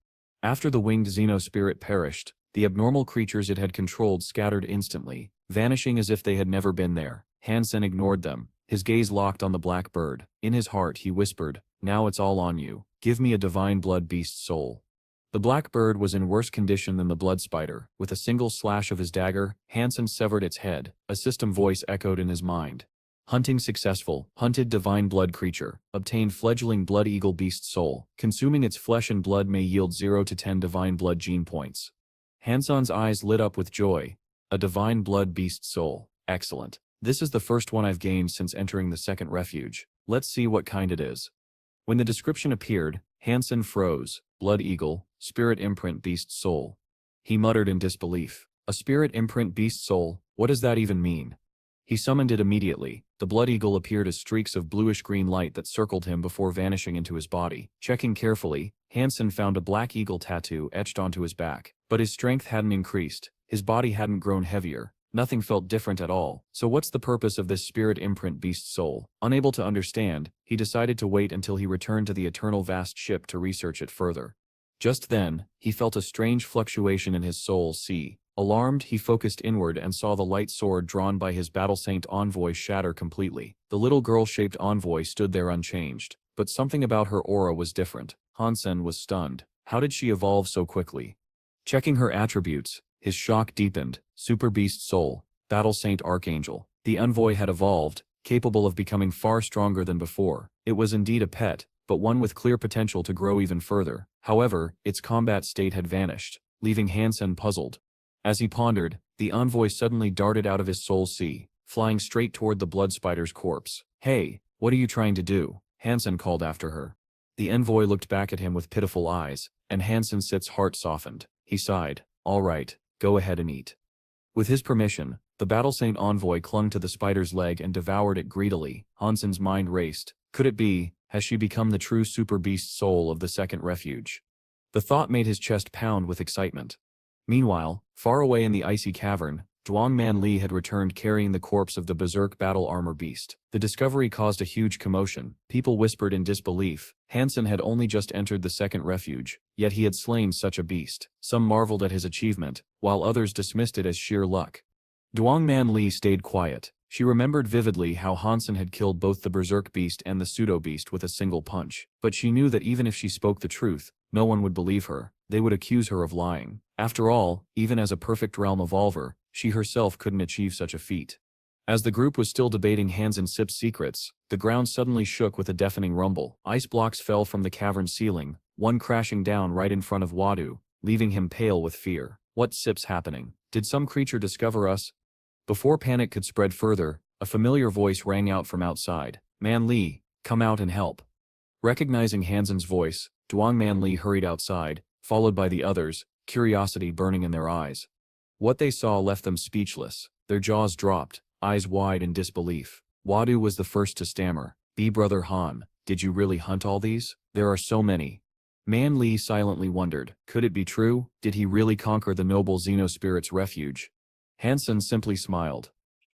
After the winged Xenospirit perished, the abnormal creatures it had controlled scattered instantly, vanishing as if they had never been there. Hansen ignored them, his gaze locked on the black bird. In his heart he whispered, "Now it's all on you. Give me a divine blood beast soul." The black bird was in worse condition than the blood spider. With a single slash of his dagger, Hansen severed its head. A system voice echoed in his mind. Hunting successful. Hunted divine blood creature. Obtained fledgling blood eagle beast soul. Consuming its flesh and blood may yield 0 to 10 divine blood gene points. Hansen's eyes lit up with joy. A divine blood beast soul. Excellent. This is the first one I've gained since entering the second refuge. Let's see what kind it is. When the description appeared, Hansen froze. Blood eagle, spirit imprint beast soul. He muttered in disbelief. A spirit imprint beast soul, what does that even mean? He summoned it immediately. The blood eagle appeared as streaks of bluish-green light that circled him before vanishing into his body. Checking carefully, Hansen found a black eagle tattoo etched onto his back. But his strength hadn't increased. His body hadn't grown heavier. Nothing felt different at all. So what's the purpose of this spirit imprint beast soul? Unable to understand, he decided to wait until he returned to the eternal vast ship to research it further. Just then, he felt a strange fluctuation in his soul see. Alarmed, he focused inward and saw the light sword drawn by his battle saint envoy shatter completely. The little girl-shaped envoy stood there unchanged, but something about her aura was different. Hansen was stunned. How did she evolve so quickly? Checking her attributes, his shock deepened. Super beast soul, battle saint archangel. The envoy had evolved, capable of becoming far stronger than before. It was indeed a pet, but one with clear potential to grow even further. However, its combat state had vanished, leaving Hansen puzzled. As he pondered, the envoy suddenly darted out of his soul sea, flying straight toward the blood spider's corpse. "Hey, what are you trying to do?" Hansen called after her. The envoy looked back at him with pitiful eyes, and Hansen's heart softened. He sighed. "All right, go ahead and eat." With his permission, the battle saint envoy clung to the spider's leg and devoured it greedily. Hansen's mind raced. Could it be, has she become the true super beast soul of the second refuge? The thought made his chest pound with excitement. Meanwhile, far away in the icy cavern, Zhuang Man Li had returned carrying the corpse of the berserk battle armor beast. The discovery caused a huge commotion. People whispered in disbelief. Hansen had only just entered the second refuge, yet he had slain such a beast. Some marveled at his achievement, while others dismissed it as sheer luck. Zhuang Man Li stayed quiet. She remembered vividly how Hansen had killed both the berserk beast and the pseudo-beast with a single punch. But she knew that even if she spoke the truth, no one would believe her. They would accuse her of lying. After all, even as a perfect realm evolver, she herself couldn't achieve such a feat. As the group was still debating Hansen Sip's secrets, the ground suddenly shook with a deafening rumble. Ice blocks fell from the cavern ceiling, one crashing down right in front of Wadu, leaving him pale with fear. What Sip's happening? Did some creature discover us? Before panic could spread further, a familiar voice rang out from outside. "Man Li, come out and help." Recognizing Hansen's voice, Zhuang Man Li hurried outside, followed by the others, curiosity burning in their eyes. What they saw left them speechless. Their jaws dropped, eyes wide in disbelief. Wadu was the first to stammer. "Brother Han, did you really hunt all these? There are so many." Man Li silently wondered, could it be true? Did he really conquer the noble Xenospirit's refuge? Hansen simply smiled.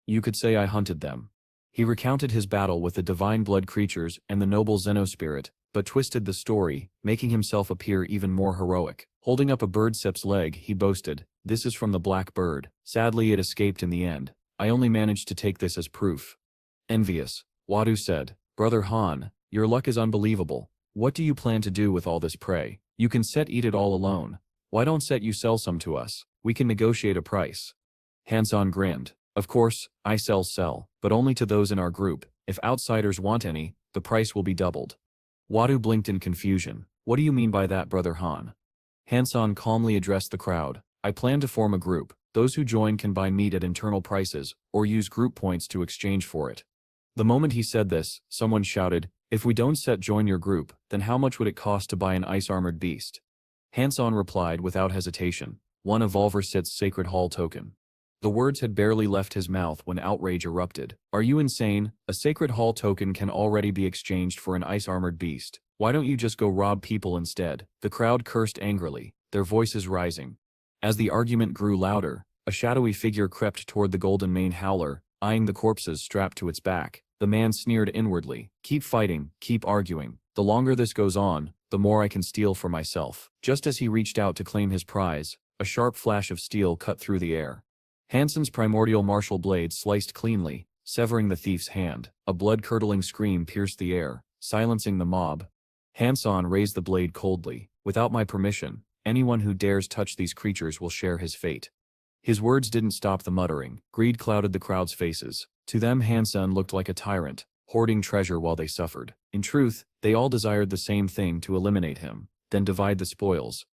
"You could say I hunted them." He recounted his battle with the divine blood creatures and the noble Xenospirit, but twisted the story, making himself appear even more heroic. Holding up a birdcep's leg, he boasted, "This is from the black bird. Sadly it escaped in the end. I only managed to take this as proof." Envious, Wadu said, "Brother Han, your luck is unbelievable. What do you plan to do with all this prey? You can eat it all alone. Why don't you sell some to us? We can negotiate a price." Hanson grinned. Of course, I sell, but only to those in our group. If outsiders want any, the price will be doubled. Wadu blinked in confusion. What do you mean by that, Brother Han? Hanson calmly addressed the crowd. I plan to form a group. Those who join can buy meat at internal prices, or use group points to exchange for it. The moment he said this, someone shouted, if we don't join your group, then how much would it cost to buy an ice-armored beast? Hanson replied without hesitation, one Evolver Sit's Sacred Hall token. The words had barely left his mouth when outrage erupted. Are you insane? A Sacred Hall token can already be exchanged for an ice-armored beast. Why don't you just go rob people instead? The crowd cursed angrily, their voices rising. As the argument grew louder, a shadowy figure crept toward the golden mane howler, eyeing the corpses strapped to its back. The man sneered inwardly, keep fighting, keep arguing. The longer this goes on, the more I can steal for myself. Just as he reached out to claim his prize, a sharp flash of steel cut through the air. Hanson's primordial martial blade sliced cleanly, severing the thief's hand. A blood-curdling scream pierced the air, silencing the mob. Hanson raised the blade coldly. Without my permission, anyone who dares touch these creatures will share his fate. His words didn't stop the muttering. Greed clouded the crowd's faces. To them, Hanson looked like a tyrant, hoarding treasure while they suffered. In truth, they all desired the same thing: to eliminate him, then divide the spoils.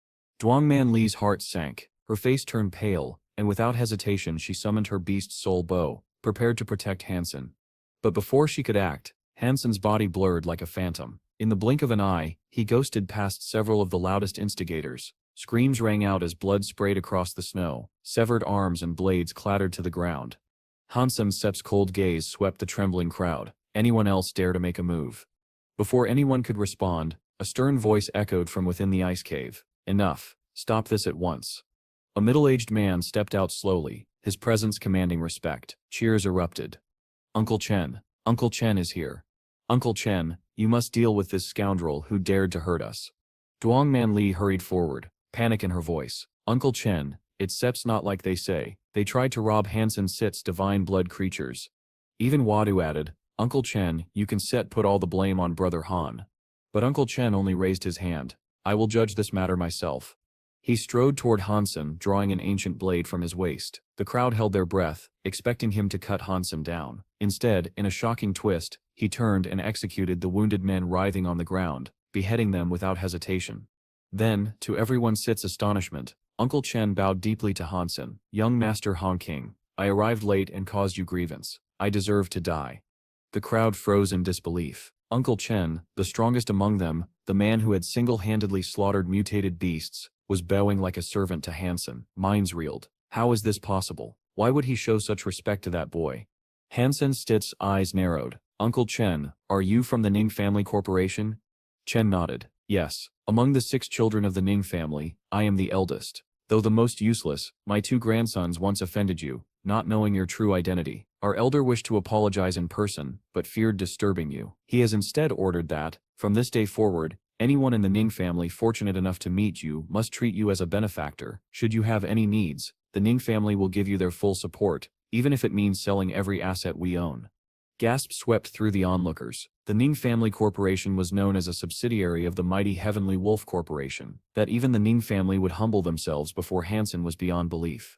Duangman Li's heart sank. Her face turned pale, and without hesitation she summoned her beast soul bow, prepared to protect Hanson. But before she could act, Hanson's body blurred like a phantom. In the blink of an eye, he ghosted past several of the loudest instigators. Screams rang out as blood sprayed across the snow. Severed arms and blades clattered to the ground. Hansen Sep's cold gaze swept the trembling crowd. Anyone else dare to make a move? Before anyone could respond, a stern voice echoed from within the ice cave. Enough. Stop this at once. A middle-aged man stepped out slowly, his presence commanding respect. Cheers erupted. Uncle Chen. Uncle Chen is here. Uncle Chen, you must deal with this scoundrel who dared to hurt us. Duangman Li hurried forward, panic in her voice. Uncle Chen, it's Sep's not like they say. They tried to rob Hansen Sit's divine blood creatures. Even Wadu added, Uncle Chen, you can put all the blame on Brother Han. But Uncle Chen only raised his hand. I will judge this matter myself. He strode toward Hansen, drawing an ancient blade from his waist. The crowd held their breath, expecting him to cut Hansen down. Instead, in a shocking twist, he turned and executed the wounded men writhing on the ground, beheading them without hesitation. Then, to everyone Sit's astonishment, Uncle Chen bowed deeply to Hansen. Young Master Han King, I arrived late and caused you grievance. I deserve to die. The crowd froze in disbelief. Uncle Chen, the strongest among them, the man who had single-handedly slaughtered mutated beasts, was bowing like a servant to Hansen. Minds reeled. How is this possible? Why would he show such respect to that boy? Hansen Sit's eyes narrowed. Uncle Chen, are you from the Ning Family Corporation? Chen nodded. Yes. Among the 6 children of the Ning family, I am the eldest. Though the most useless, my 2 grandsons once offended you, not knowing your true identity. Our elder wished to apologize in person, but feared disturbing you. He has instead ordered that, from this day forward, anyone in the Ning family fortunate enough to meet you must treat you as a benefactor. Should you have any needs, the Ning family will give you their full support, even if it means selling every asset we own. Gasps swept through the onlookers. The Ning Family Corporation was known as a subsidiary of the mighty Heavenly Wolf Corporation. That even the Ning family would humble themselves before Hansen was beyond belief.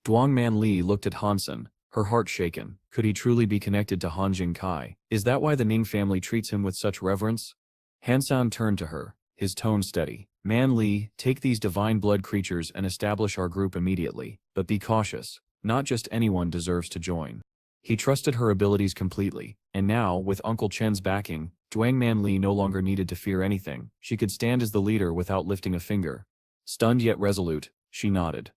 Duangman Li looked at Hansen, her heart shaken. Could he truly be connected to Han Jingkai? Is that why the Ning family treats him with such reverence? Hansen turned to her, his tone steady. Man Li, take these divine blood creatures and establish our group immediately. But be cautious. Not just anyone deserves to join. He trusted her abilities completely, and now, with Uncle Chen's backing, Duangman Li no longer needed to fear anything. She could stand as the leader without lifting a finger. Stunned yet resolute, she nodded.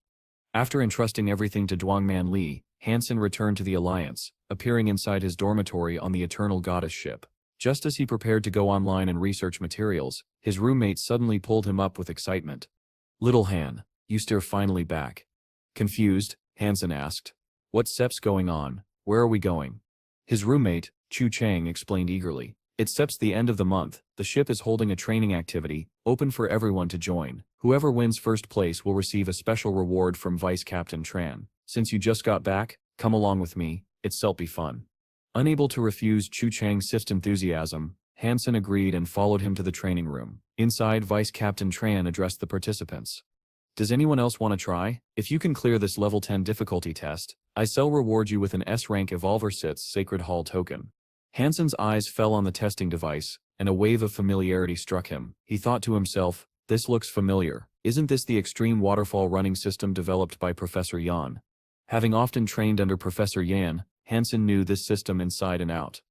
After entrusting everything to Duangman Li, Hansen returned to the Alliance, appearing inside his dormitory on the Eternal Goddess ship. Just as he prepared to go online and research materials, his roommate suddenly pulled him up with excitement. Little Han, you're finally back. Confused, Hansen asked. What's going on? Where are we going? His roommate, Chu Chang, explained eagerly. It's the end of the month. The ship is holding a training activity, open for everyone to join. Whoever wins first place will receive a special reward from Vice Captain Tran. Since you just got back, come along with me. It'll be fun. Unable to refuse Chu Chang's enthusiasm, Hansen agreed and followed him to the training room. Inside, Vice Captain Tran addressed the participants. Does anyone else want to try? If you can clear this level 10 difficulty test, I shall reward you with an S-rank Evolver Sits Sacred Hall token. Hansen's eyes fell on the testing device, and a wave of familiarity struck him. He thought to himself, this looks familiar. Isn't this the extreme waterfall running system developed by Professor Yan? Having often trained under Professor Yan, Hansen knew this system inside and out.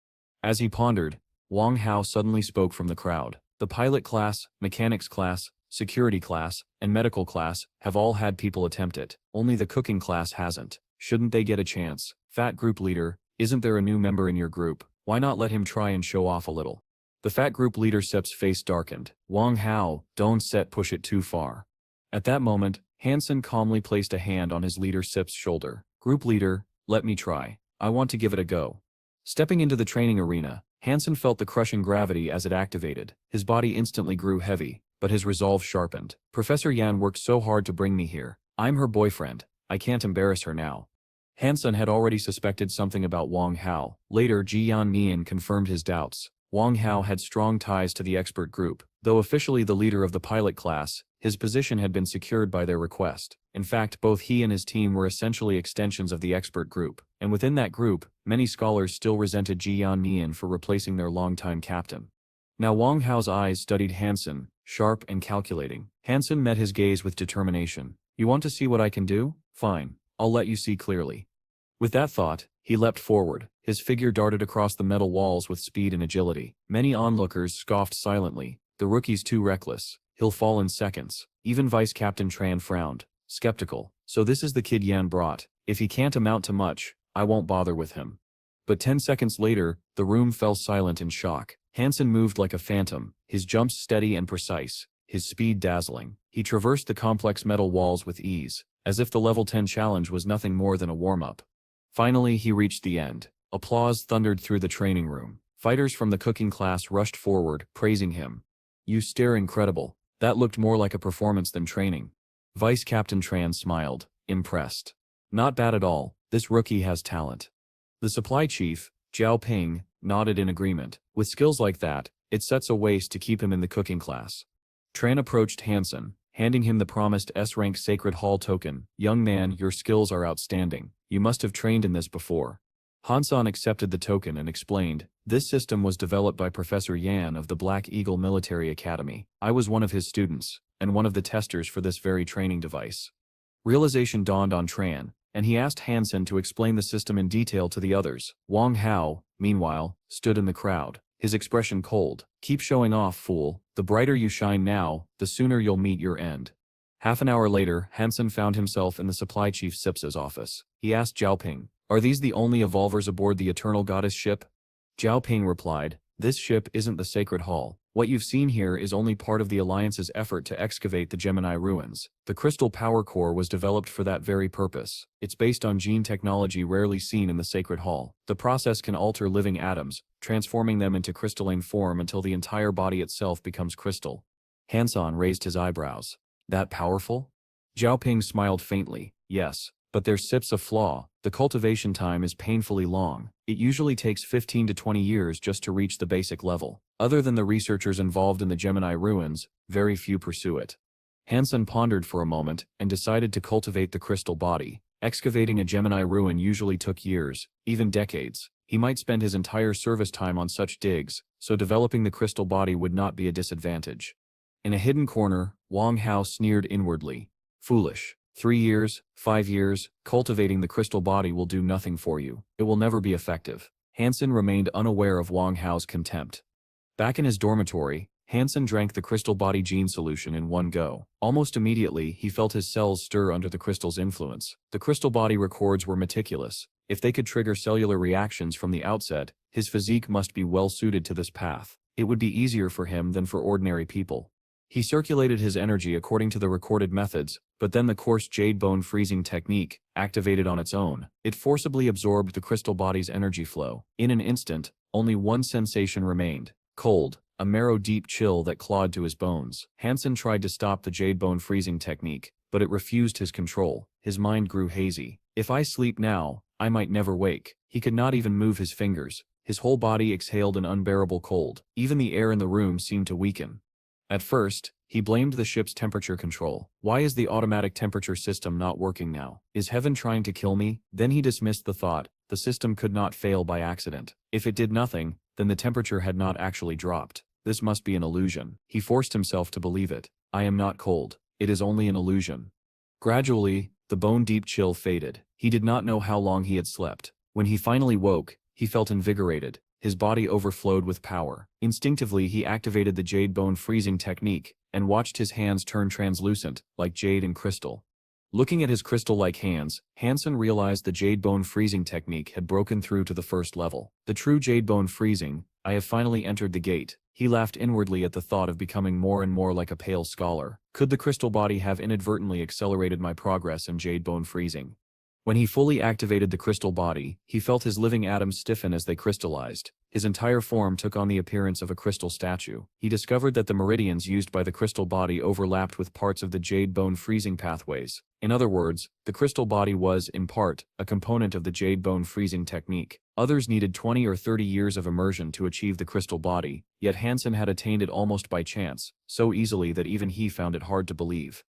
As he pondered, Wang Hao suddenly spoke from the crowd. The pilot class, mechanics class, security class, and medical class have all had people attempt it. Only the cooking class hasn't. Shouldn't they get a chance? Fat group leader, isn't there a new member in your group? Why not let him try and show off a little? The fat group leader Sep's face darkened. Wang Hao, don't push it too far. At that moment, Hansen calmly placed a hand on his leader Sep's shoulder. Group leader, let me try. I want to give it a go. Stepping into the training arena, Hansen felt the crushing gravity as it activated. His body instantly grew heavy, but his resolve sharpened. Professor Yan worked so hard to bring me here. I'm her boyfriend. I can't embarrass her now. Hansen had already suspected something about Wang Hao. Later, Ji Yan Nian confirmed his doubts. Wang Hao had strong ties to the expert group. Though officially the leader of the pilot class, his position had been secured by their request. In fact, both he and his team were essentially extensions of the expert group, and within that group, many scholars still resented Ji Yan Nian for replacing their longtime captain. Now Wang Hao's eyes studied Hansen, sharp and calculating. Hansen met his gaze with determination. You want to see what I can do? Fine, I'll let you see clearly. With that thought, he leapt forward. His figure darted across the metal walls with speed and agility. Many onlookers scoffed silently. The rookie's too reckless. He'll fall in seconds. Even Vice Captain Tran frowned, skeptical. So this is the kid Yan brought. If he can't amount to much, I won't bother with him. But 10 seconds later, the room fell silent in shock. Hansen moved like a phantom, his jumps steady and precise, his speed dazzling. He traversed the complex metal walls with ease, as if the level 10 challenge was nothing more than a warm-up. Finally, he reached the end. Applause thundered through the training room. Fighters from the cooking class rushed forward, praising him. You stare incredible. That looked more like a performance than training. Vice Captain Tran smiled, impressed. Not bad at all, this rookie has talent. The supply chief, Zhao Ping, nodded in agreement. With skills like that, it sets a waste to keep him in the cooking class. Tran approached Hansen, handing him the promised S-rank Sacred Hall token. Young man, your skills are outstanding. You must have trained in this before. Hansen accepted the token and explained, this system was developed by Professor Yan of the Black Eagle Military Academy. I was one of his students, and one of the testers for this very training device. Realization dawned on Tran, and he asked Hansen to explain the system in detail to the others. Wang Hao, meanwhile, stood in the crowd, his expression cold. Keep showing off, fool. The brighter you shine now, the sooner you'll meet your end. Half an hour later, Hansen found himself in the supply chief Sipsa's office. He asked Zhao Ping, are these the only evolvers aboard the Eternal Goddess ship? Zhao Ping replied, this ship isn't the Sacred Hall. What you've seen here is only part of the Alliance's effort to excavate the Gemini ruins. The crystal power core was developed for that very purpose. It's based on gene technology rarely seen in the Sacred Hall. The process can alter living atoms, transforming them into crystalline form until the entire body itself becomes crystal. Hansen raised his eyebrows. That powerful? Zhao Ping smiled faintly. Yes, but there's a flaw. The cultivation time is painfully long. It usually takes 15 to 20 years just to reach the basic level. Other than the researchers involved in the Gemini ruins, very few pursue it. Hansen pondered for a moment and decided to cultivate the crystal body. Excavating a Gemini ruin usually took years, even decades. He might spend his entire service time on such digs, so developing the crystal body would not be a disadvantage. In a hidden corner, Wang Hao sneered inwardly. Foolish. 3 years, 5 years, cultivating the crystal body will do nothing for you. It will never be effective. Hansen remained unaware of Wang Hao's contempt. Back in his dormitory, Hansen drank the crystal body gene solution in one go. Almost immediately, he felt his cells stir under the crystal's influence. The crystal body records were meticulous. If they could trigger cellular reactions from the outset, his physique must be well suited to this path. It would be easier for him than for ordinary people. He circulated his energy according to the recorded methods, but then the coarse jade bone freezing technique, activated on its own, it forcibly absorbed the crystal body's energy flow. In an instant, only one sensation remained. Cold, a marrow deep chill that clawed to his bones. Hansen tried to stop the jade bone freezing technique, but it refused his control. His mind grew hazy. If I sleep now, I might never wake. He could not even move his fingers. His whole body exhaled an unbearable cold. Even the air in the room seemed to weaken. At first, He blamed the ship's temperature control. Why is the automatic temperature system not working now? Is heaven trying to kill me? Then he dismissed the thought. The system could not fail by accident. If it did nothing, then the temperature had not actually dropped. This must be an illusion. He forced himself to believe it. I am not cold. It is only an illusion. Gradually, the bone-deep chill faded. He did not know how long he had slept. When he finally woke, he felt invigorated. His body overflowed with power. Instinctively, he activated the jade bone freezing technique and watched his hands turn translucent, like jade and crystal. Looking at his crystal-like hands, Hansen realized the jade bone freezing technique had broken through to the first level. The true jade bone freezing, I have finally entered the gate. He laughed inwardly at the thought of becoming more and more like a pale scholar. Could the crystal body have inadvertently accelerated my progress in jade bone freezing? When he fully activated the crystal body, he felt his living atoms stiffen as they crystallized. His entire form took on the appearance of a crystal statue. He discovered that the meridians used by the crystal body overlapped with parts of the jade bone freezing pathways. In other words, the crystal body was, in part, a component of the jade bone freezing technique. Others needed 20 or 30 years of immersion to achieve the crystal body, yet Hansen had attained it almost by chance, so easily that even he found it hard to believe.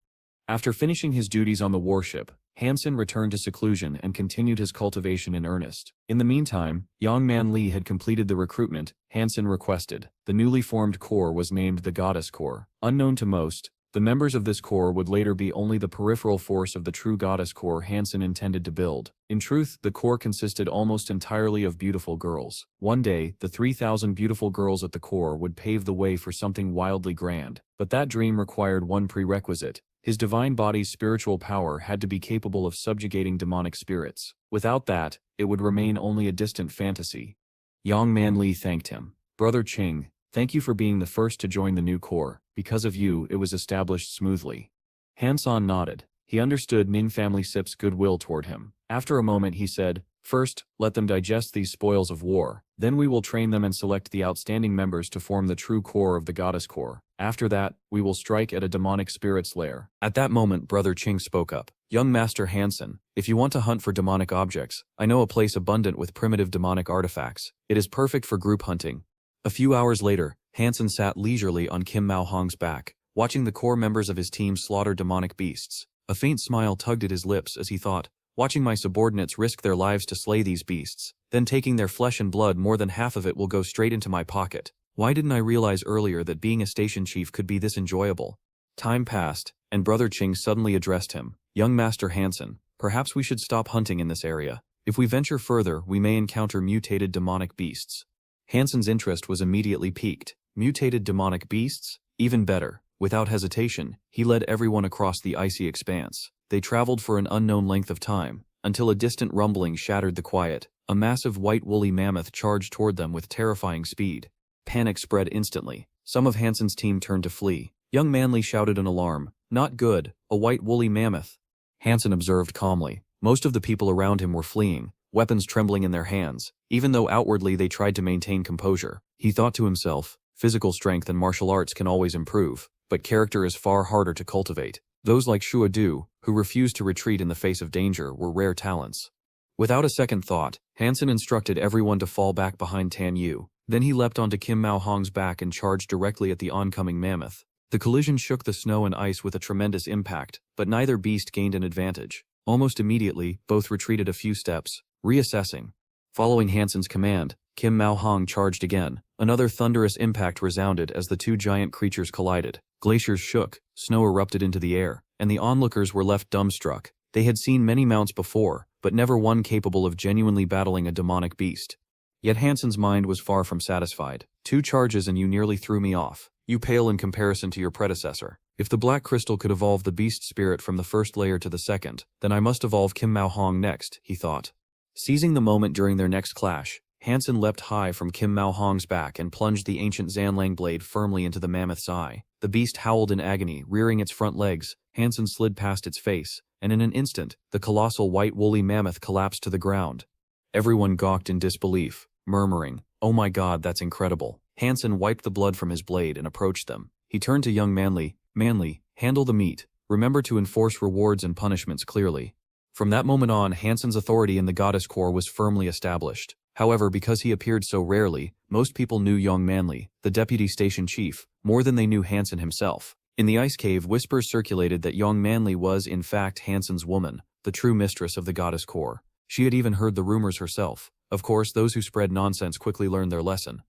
After finishing his duties on the warship, Hansen returned to seclusion and continued his cultivation in earnest. In the meantime, young man Lee had completed the recruitment Hansen requested. The newly formed corps was named the Goddess Corps. Unknown to most, the members of this corps would later be only the peripheral force of the true Goddess Corps Hansen intended to build. In truth, the corps consisted almost entirely of beautiful girls. One day, the 3,000 beautiful girls at the corps would pave the way for something wildly grand. But that dream required one prerequisite. His divine body's spiritual power had to be capable of subjugating demonic spirits. Without that, it would remain only a distant fantasy. Yang Man Li thanked him. Brother Ching, thank you for being the first to join the new corps. Because of you, it was established smoothly. Hansan nodded. He understood Ning family Sip's goodwill toward him. After a moment he said, first, let them digest these spoils of war. Then we will train them and select the outstanding members to form the true core of the Goddess Corps. After that, we will strike at a demonic spirit's lair. At that moment, Brother Ching spoke up. Young Master Hansen, if you want to hunt for demonic objects, I know a place abundant with primitive demonic artifacts. It is perfect for group hunting. A few hours later, Hansen sat leisurely on Kim Mao Hong's back, watching the core members of his team slaughter demonic beasts. A faint smile tugged at his lips as he thought, watching my subordinates risk their lives to slay these beasts, then taking their flesh and blood, more than half of it will go straight into my pocket. Why didn't I realize earlier that being a station chief could be this enjoyable? Time passed, and Brother Ching suddenly addressed him. Young Master Hansen, perhaps we should stop hunting in this area. If we venture further, we may encounter mutated demonic beasts. Hansen's interest was immediately piqued. Mutated demonic beasts? Even better. Without hesitation, he led everyone across the icy expanse. They traveled for an unknown length of time, until a distant rumbling shattered the quiet. A massive white woolly mammoth charged toward them with terrifying speed. Panic spread instantly. Some of Hansen's team turned to flee. Young Manly shouted in alarm, "Not good, a white woolly mammoth." Hansen observed calmly. Most of the people around him were fleeing, weapons trembling in their hands, even though outwardly they tried to maintain composure. He thought to himself, physical strength and martial arts can always improve, but character is far harder to cultivate. Those like Shua Du, who refused to retreat in the face of danger, were rare talents. Without a second thought, Hansen instructed everyone to fall back behind Tan Yu. Then he leapt onto Kim Mao Hong's back and charged directly at the oncoming mammoth. The collision shook the snow and ice with a tremendous impact, but neither beast gained an advantage. Almost immediately, both retreated a few steps, reassessing. Following Hansen's command, Kim Mao Hong charged again. Another thunderous impact resounded as the two giant creatures collided. Glaciers shook, snow erupted into the air, and the onlookers were left dumbstruck. They had seen many mounts before, but never one capable of genuinely battling a demonic beast. Yet Hansen's mind was far from satisfied. 2 charges and you nearly threw me off. You pale in comparison to your predecessor. If the black crystal could evolve the beast spirit from the first layer to the second, then I must evolve Kim Mao Hong next, he thought. Seizing the moment during their next clash, Hansen leapt high from Kim Mao Hong's back and plunged the ancient Zanlang blade firmly into the mammoth's eye. The beast howled in agony, rearing its front legs. Hansen slid past its face, and in an instant, the colossal white woolly mammoth collapsed to the ground. Everyone gawked in disbelief, murmuring, "Oh my God, that's incredible." Hansen wiped the blood from his blade and approached them. He turned to young Manly. "Manly, handle the meat. Remember to enforce rewards and punishments clearly." From that moment on, Hansen's authority in the Goddess Corps was firmly established. However, because he appeared so rarely, most people knew young Manly, the deputy station chief, more than they knew Hansen himself. In the ice cave, whispers circulated that young Manly was, in fact, Hansen's woman, the true mistress of the goddess core. She had even heard the rumors herself. Of course, those who spread nonsense quickly learned their lesson.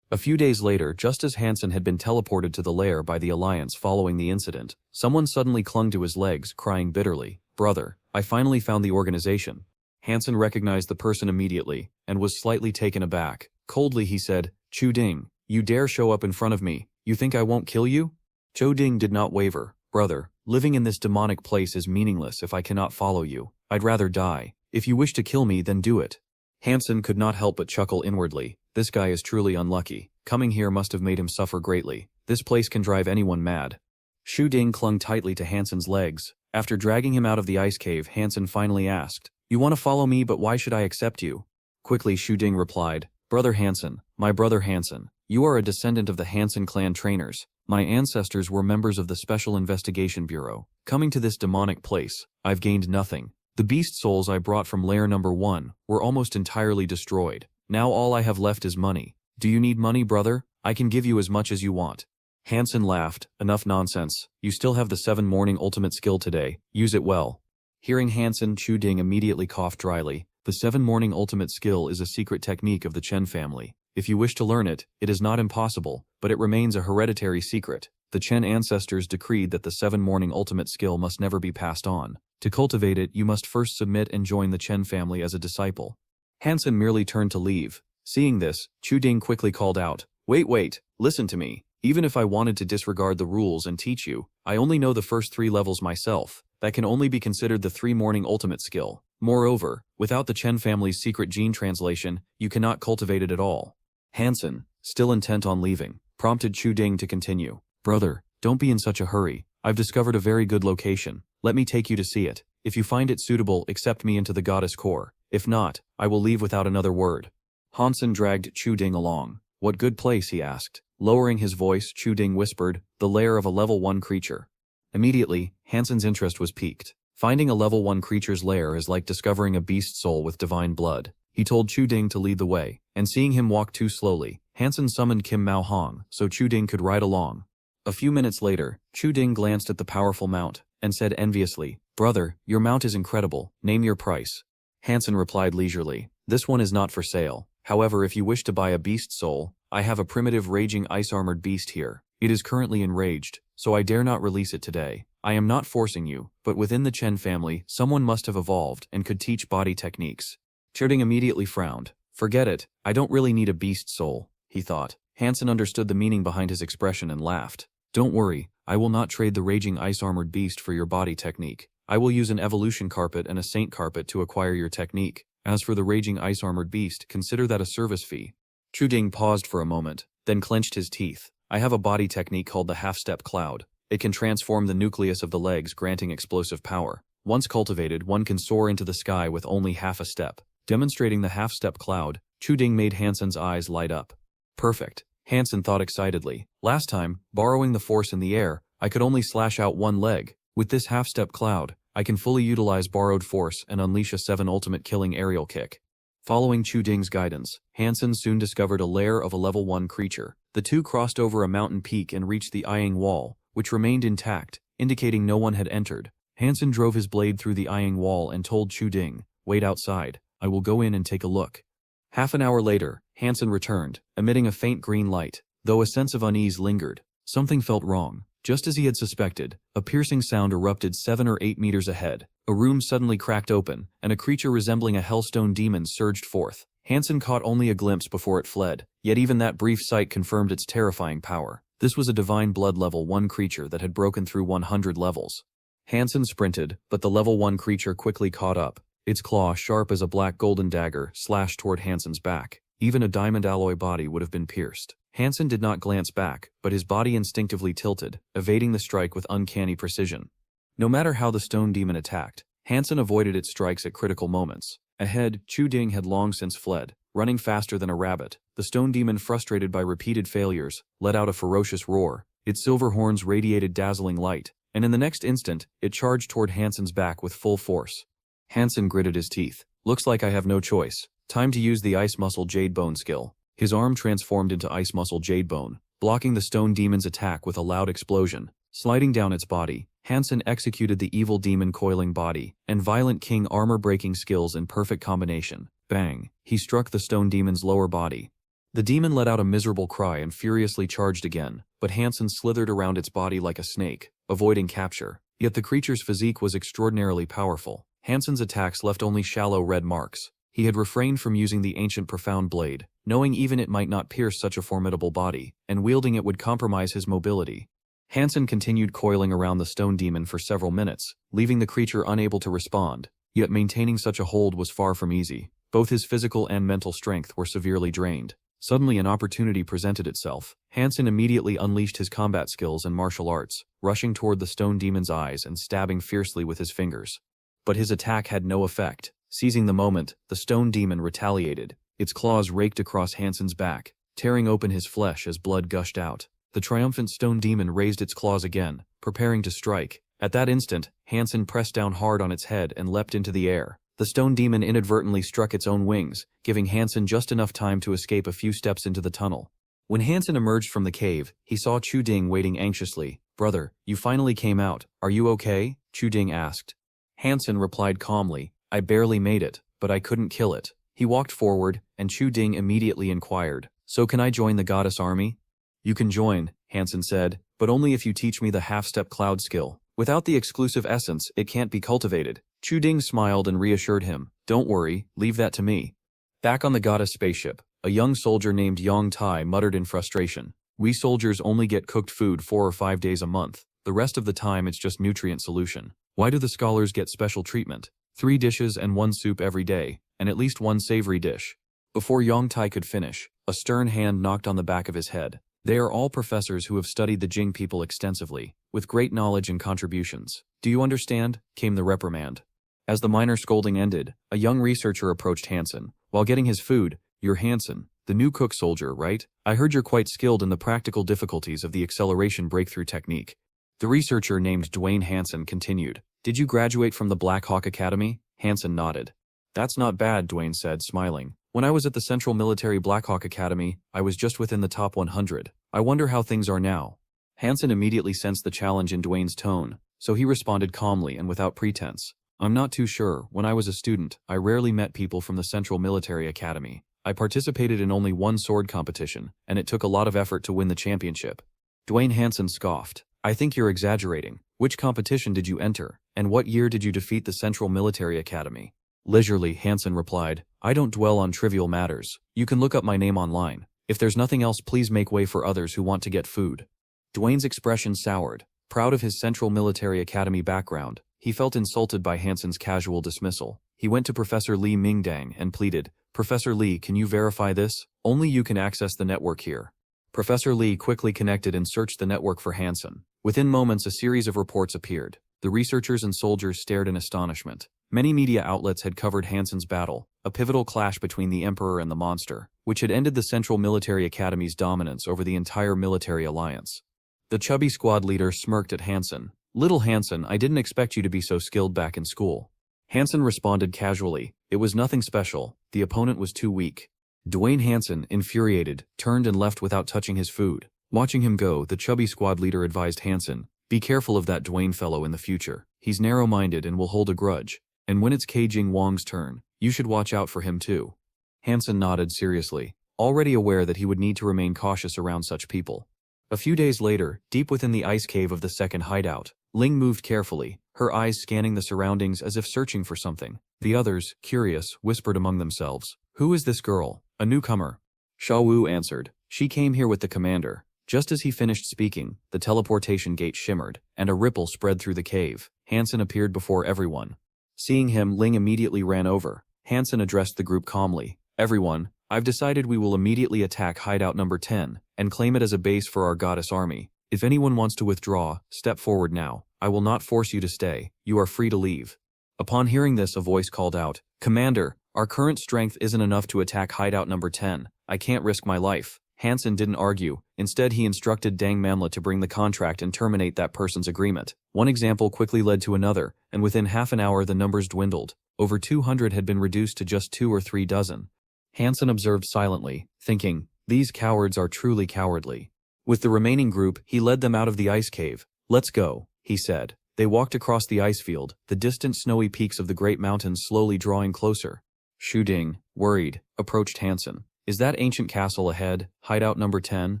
A few days later, just as Hansen had been teleported to the lair by the Alliance following the incident, someone suddenly clung to his legs, crying bitterly, "Brother, I finally found the organization." Hansen recognized the person immediately, and was slightly taken aback. Coldly he said, "Chu Ding, you dare show up in front of me? You think I won't kill you?" Chu Ding did not waver. "Brother, living in this demonic place is meaningless if I cannot follow you. I'd rather die. If you wish to kill me, then do it." Hansen could not help but chuckle inwardly. This guy is truly unlucky. Coming here must have made him suffer greatly. This place can drive anyone mad. Chu Ding clung tightly to Hansen's legs. After dragging him out of the ice cave, Hansen finally asked, "You want to follow me, but why should I accept you?" Quickly Chu Ding replied, "Brother Hansen, my brother Hansen, you are a descendant of the Hansen clan trainers. My ancestors were members of the Special Investigation Bureau. Coming to this demonic place, I've gained nothing. The beast souls I brought from lair number 1 were almost entirely destroyed. Now all I have left is money. Do you need money, brother? I can give you as much as you want." Hansen laughed. "Enough nonsense. You still have the 7 morning ultimate skill today. Use it well." Hearing Hansen, Chu Ding immediately coughed dryly. The 7 morning ultimate skill is a secret technique of the Chen family. If you wish to learn it, it is not impossible, but it remains a hereditary secret. The Chen ancestors decreed that the 7 morning ultimate skill must never be passed on. To cultivate it, you must first submit and join the Chen family as a disciple. Hansen merely turned to leave. Seeing this, Chu Ding quickly called out, Wait, listen to me. Even if I wanted to disregard the rules and teach you, I only know the first 3 levels myself. That can only be considered the 3 morning ultimate skill. Moreover, without the Chen family's secret gene translation, you cannot cultivate it at all." Hansen, still intent on leaving, prompted Chu Ding to continue. "Brother, don't be in such a hurry. I've discovered a very good location. Let me take you to see it. If you find it suitable, accept me into the goddess core. If not, I will leave without another word." Hansen dragged Chu Ding along. "What good place?" he asked. Lowering his voice, Chu Ding whispered, "The lair of a level 1 creature." Immediately, Hansen's interest was piqued. Finding a level 1 creature's lair is like discovering a beast soul with divine blood. He told Chu Ding to lead the way, and seeing him walk too slowly, Hansen summoned Kim Mao Hong so Chu Ding could ride along. A few minutes later, Chu Ding glanced at the powerful mount, and said enviously, "Brother, your mount is incredible. Name your price." Hansen replied leisurely, "This one is not for sale. However, if you wish to buy a beast soul, I have a primitive raging ice-armored beast here. It is currently enraged, so I dare not release it today. I am not forcing you, but within the Chen family, someone must have evolved and could teach body techniques." Chu Ding immediately frowned. "Forget it, I don't really need a beast soul," he thought. Hansen understood the meaning behind his expression and laughed. "Don't worry, I will not trade the raging ice-armored beast for your body technique. I will use an evolution carpet and a saint carpet to acquire your technique. As for the raging ice-armored beast, consider that a service fee." Chu Ding paused for a moment, then clenched his teeth. "I have a body technique called the half-step cloud. It can transform the nucleus of the legs, granting explosive power. Once cultivated, one can soar into the sky with only half a step." Demonstrating the half-step cloud, Chu Ding made Hansen's eyes light up. "Perfect," Hansen thought excitedly. "Last time, borrowing the force in the air, I could only slash out one leg. With this half-step cloud, I can fully utilize borrowed force and unleash a 7 ultimate killing aerial kick." Following Chu Ding's guidance, Hansen soon discovered a lair of a level 1 creature. The two crossed over a mountain peak and reached the Ying wall, which remained intact, indicating no one had entered. Hansen drove his blade through the Ying wall and told Chu Ding, "Wait outside. I will go in and take a look." Half an hour later, Hansen returned, emitting a faint green light. Though a sense of unease lingered, something felt wrong. Just as he had suspected, a piercing sound erupted 7 or 8 meters ahead. A room suddenly cracked open, and a creature resembling a hellstone demon surged forth. Hansen caught only a glimpse before it fled, yet even that brief sight confirmed its terrifying power. This was a divine blood level 1 creature that had broken through 100 levels. Hansen sprinted, but the level 1 creature quickly caught up. Its claw, sharp as a black golden dagger, slashed toward Hansen's back. Even a diamond alloy body would have been pierced. Hansen did not glance back, but his body instinctively tilted, evading the strike with uncanny precision. No matter how the stone demon attacked, Hansen avoided its strikes at critical moments. Ahead, Chu Ding had long since fled, running faster than a rabbit. The stone demon, frustrated by repeated failures, let out a ferocious roar. Its silver horns radiated dazzling light, and in the next instant, it charged toward Hansen's back with full force. Hansen gritted his teeth. "Looks like I have no choice. Time to use the Ice Muscle Jade Bone skill." His arm transformed into Ice Muscle Jade Bone, blocking the stone demon's attack with a loud explosion. Sliding down its body, Hansen executed the evil demon coiling body and violent king armor-breaking skills in perfect combination. Bang! He struck the stone demon's lower body. The demon let out a miserable cry and furiously charged again, but Hansen slithered around its body like a snake, avoiding capture. Yet the creature's physique was extraordinarily powerful. Hansen's attacks left only shallow red marks. He had refrained from using the ancient profound blade, knowing even it might not pierce such a formidable body, and wielding it would compromise his mobility. Hansen continued coiling around the stone demon for several minutes, leaving the creature unable to respond. Yet maintaining such a hold was far from easy. Both his physical and mental strength were severely drained. Suddenly an opportunity presented itself. Hansen immediately unleashed his combat skills and martial arts, rushing toward the stone demon's eyes and stabbing fiercely with his fingers. But his attack had no effect. Seizing the moment, the stone demon retaliated. Its claws raked across Hansen's back, tearing open his flesh as blood gushed out. The triumphant stone demon raised its claws again, preparing to strike. At that instant, Hansen pressed down hard on its head and leapt into the air. The stone demon inadvertently struck its own wings, giving Hansen just enough time to escape a few steps into the tunnel. When Hansen emerged from the cave, he saw Chu Ding waiting anxiously. "Brother, you finally came out. Are you okay?" Chu Ding asked. Hansen replied calmly, "I barely made it, but I couldn't kill it." He walked forward, and Chu Ding immediately inquired, "So can I join the goddess army?" "You can join," Hansen said, "but only if you teach me the half-step cloud skill. Without the exclusive essence, it can't be cultivated." Chu Ding smiled and reassured him, "Don't worry, leave that to me." Back on the goddess spaceship, a young soldier named Yang Tai muttered in frustration, "We soldiers only get cooked food 4 or 5 days a month. The rest of the time it's just nutrient solution. Why do the scholars get special treatment? 3 dishes and 1 soup every day, and at least 1 savory dish." Before Yang Tai could finish, a stern hand knocked on the back of his head. "They are all professors who have studied the Jing people extensively, with great knowledge and contributions. Do you understand?" came the reprimand. As the minor scolding ended, a young researcher approached Hansen. While getting his food, "You're Hansen, the new cook soldier, right? I heard you're quite skilled in the practical difficulties of the acceleration breakthrough technique." The researcher named Dwayne Hansen continued, "Did you graduate from the Black Hawk Academy?" Hansen nodded. "That's not bad," Dwayne said, smiling. "When I was at the Central Military Black Hawk Academy, I was just within the top 100. I wonder how things are now." Hansen immediately sensed the challenge in Dwayne's tone, so he responded calmly and without pretense. "I'm not too sure. When I was a student, I rarely met people from the Central Military Academy. I participated in only 1 sword competition, and it took a lot of effort to win the championship." Dwayne Hansen scoffed. "I think you're exaggerating. Which competition did you enter, and what year did you defeat the Central Military Academy?" Leisurely, Hansen replied, "I don't dwell on trivial matters. You can look up my name online. If there's nothing else, please make way for others who want to get food." Dwayne's expression soured. Proud of his Central Military Academy background, he felt insulted by Hansen's casual dismissal. He went to Professor Li Mingdang and pleaded, "Professor Li, can you verify this? Only you can access the network here." Professor Li quickly connected and searched the network for Hansen. Within moments, a series of reports appeared. The researchers and soldiers stared in astonishment. Many media outlets had covered Hansen's battle, a pivotal clash between the Emperor and the Monster, which had ended the Central Military Academy's dominance over the entire military alliance. The chubby squad leader smirked at Hansen. "Little Hansen, I didn't expect you to be so skilled back in school." Hansen responded casually, "It was nothing special. The opponent was too weak." Dwayne Hansen, infuriated, turned and left without touching his food. Watching him go, the chubby squad leader advised Hansen, "Be careful of that Dwayne fellow in the future. He's narrow-minded and will hold a grudge. And when it's Jing Wang's turn, you should watch out for him too." Hansen nodded seriously, already aware that he would need to remain cautious around such people. A few days later, deep within the ice cave of the second hideout, Ling moved carefully, her eyes scanning the surroundings as if searching for something. The others, curious, whispered among themselves, "Who is this girl? A newcomer?" Sha Wu answered, "She came here with the commander." Just as he finished speaking, the teleportation gate shimmered, and a ripple spread through the cave. Hansen appeared before everyone. Seeing him, Ling immediately ran over. Hansen addressed the group calmly, "Everyone, I've decided we will immediately attack hideout number 10, and claim it as a base for our goddess army. If anyone wants to withdraw, step forward now. I will not force you to stay. You are free to leave." Upon hearing this, a voice called out, "Commander, our current strength isn't enough to attack hideout number 10. I can't risk my life." Hansen didn't argue. Instead, he instructed Dang Manhwa to bring the contract and terminate that person's agreement. One example quickly led to another, and within half an hour the numbers dwindled. Over 200 had been reduced to just 2 or 3 dozen. Hansen observed silently, thinking, "These cowards are truly cowardly." With the remaining group, he led them out of the ice cave. "Let's go," he said. They walked across the ice field, the distant snowy peaks of the great mountains slowly drawing closer. Shu Ding, worried, approached Hansen. "Is that ancient castle ahead, hideout number 10?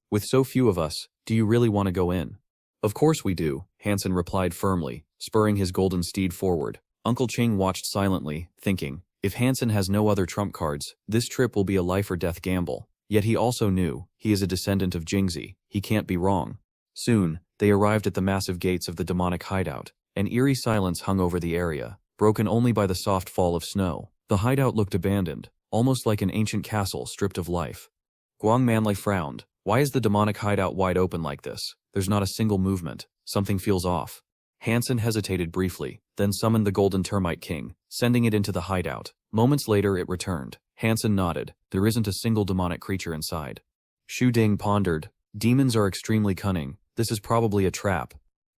With so few of us, do you really want to go in?" "Of course we do," Hansen replied firmly, spurring his golden steed forward. Uncle Ching watched silently, thinking, if Hansen has no other trump cards, this trip will be a life-or-death gamble. Yet he also knew, he is a descendant of Jingzi, he can't be wrong. Soon, they arrived at the massive gates of the demonic hideout. An eerie silence hung over the area, broken only by the soft fall of snow. The hideout looked abandoned, almost like an ancient castle stripped of life. Guang Manlai frowned. "Why is the demonic hideout wide open like this? There's not a single movement. Something feels off." Hansen hesitated briefly, then summoned the Golden Termite King, sending it into the hideout. Moments later it returned. Hansen nodded. There isn't a single demonic creature inside. Shu Ding pondered. "Demons are extremely cunning. This is probably a trap."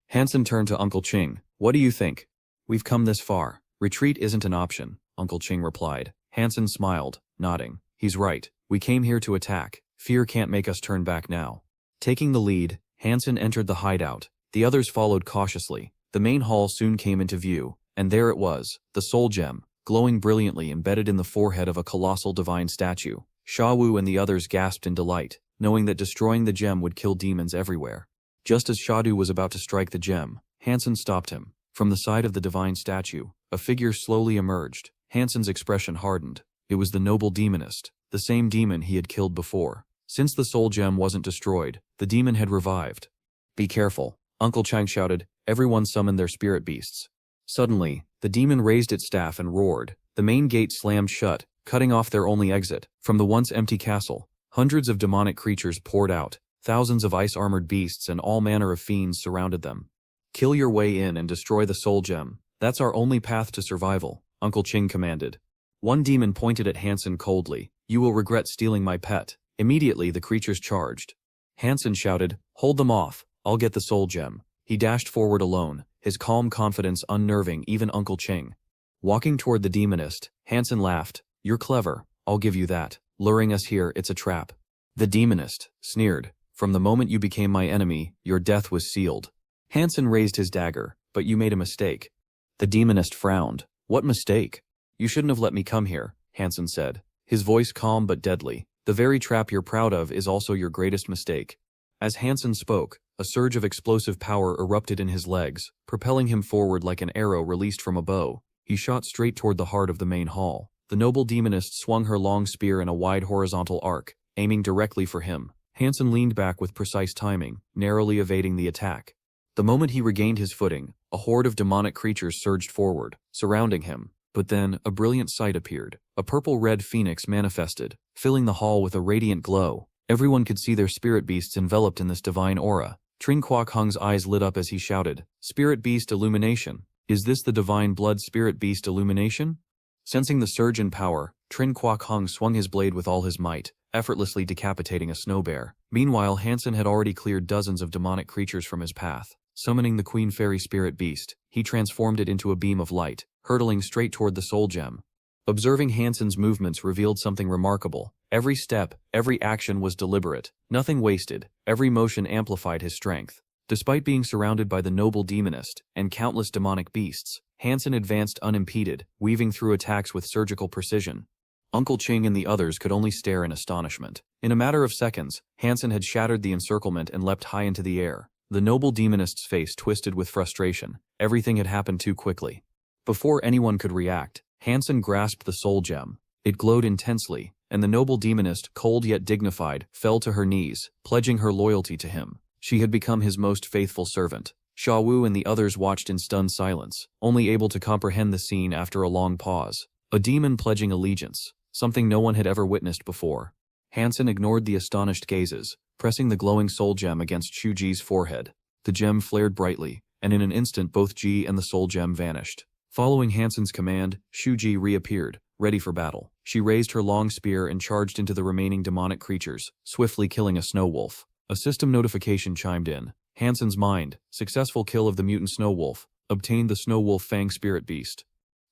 Hansen turned to Uncle Ching. "What do you think?" "We've come this far. Retreat isn't an option," Uncle Ching replied. Hansen smiled, nodding. "He's right. We came here to attack. Fear can't make us turn back now." Taking the lead, Hansen entered the hideout. The others followed cautiously. The main hall soon came into view, and there it was, the soul gem, glowing brilliantly embedded in the forehead of a colossal divine statue. Sha Wu and the others gasped in delight, knowing that destroying the gem would kill demons everywhere. Just as Shadu was about to strike the gem, Hansen stopped him. From the side of the divine statue, a figure slowly emerged. Hansen's expression hardened. It was the noble demonist, the same demon he had killed before. Since the soul gem wasn't destroyed, the demon had revived. "Be careful," Uncle Chang shouted. Everyone summoned their spirit beasts. Suddenly, the demon raised its staff and roared. The main gate slammed shut, cutting off their only exit. From the once empty castle, hundreds of demonic creatures poured out. Thousands of ice-armored beasts and all manner of fiends surrounded them. "Kill your way in and destroy the soul gem. That's our only path to survival," Uncle Ching commanded. One demon pointed at Hansen coldly. "You will regret stealing my pet." Immediately the creatures charged. Hansen shouted, "Hold them off, I'll get the soul gem." He dashed forward alone, his calm confidence unnerving even Uncle Ching. Walking toward the demonist, Hansen laughed. "You're clever, I'll give you that. Luring us here, it's a trap." The demonist sneered. "From the moment you became my enemy, your death was sealed." Hansen raised his dagger. "But you made a mistake." The demonist frowned. "What mistake?" "You shouldn't have let me come here," Hansen said, his voice calm but deadly. "The very trap you're proud of is also your greatest mistake." As Hansen spoke, a surge of explosive power erupted in his legs, propelling him forward like an arrow released from a bow. He shot straight toward the heart of the main hall. The noble demonist swung her long spear in a wide horizontal arc, aiming directly for him. Hansen leaned back with precise timing, narrowly evading the attack. The moment he regained his footing, a horde of demonic creatures surged forward, surrounding him. But then, a brilliant sight appeared. A purple-red phoenix manifested, filling the hall with a radiant glow. Everyone could see their spirit beasts enveloped in this divine aura. Trin Quoc Hung's eyes lit up as he shouted, "Spirit beast illumination! Is this the divine blood spirit beast illumination?" Sensing the surge in power, Trin Quoc Hung swung his blade with all his might, effortlessly decapitating a snow bear. Meanwhile, Hansen had already cleared dozens of demonic creatures from his path. Summoning the Queen Fairy spirit beast, he transformed it into a beam of light, hurtling straight toward the soul gem. Observing Hansen's movements revealed something remarkable. Every step, every action was deliberate, nothing wasted, every motion amplified his strength. Despite being surrounded by the noble demonist and countless demonic beasts, Hansen advanced unimpeded, weaving through attacks with surgical precision. Uncle Ching and the others could only stare in astonishment. In a matter of seconds, Hansen had shattered the encirclement and leapt high into the air. The noble demonist's face twisted with frustration. Everything had happened too quickly. Before anyone could react, Hansen grasped the soul gem. It glowed intensely, and the noble demonist, cold yet dignified, fell to her knees, pledging her loyalty to him. She had become his most faithful servant. Sha Wu and the others watched in stunned silence, only able to comprehend the scene after a long pause. A demon pledging allegiance, something no one had ever witnessed before. Hansen ignored the astonished gazes, pressing the glowing soul gem against Shu Ji's forehead. The gem flared brightly, and in an instant both Ji and the soul gem vanished. Following Hansen's command, Shu Ji reappeared, ready for battle. She raised her long spear and charged into the remaining demonic creatures, swiftly killing a snow wolf. A system notification chimed in. Hansen's mind, successful kill of the mutant snow wolf, obtained the snow wolf fang spirit beast.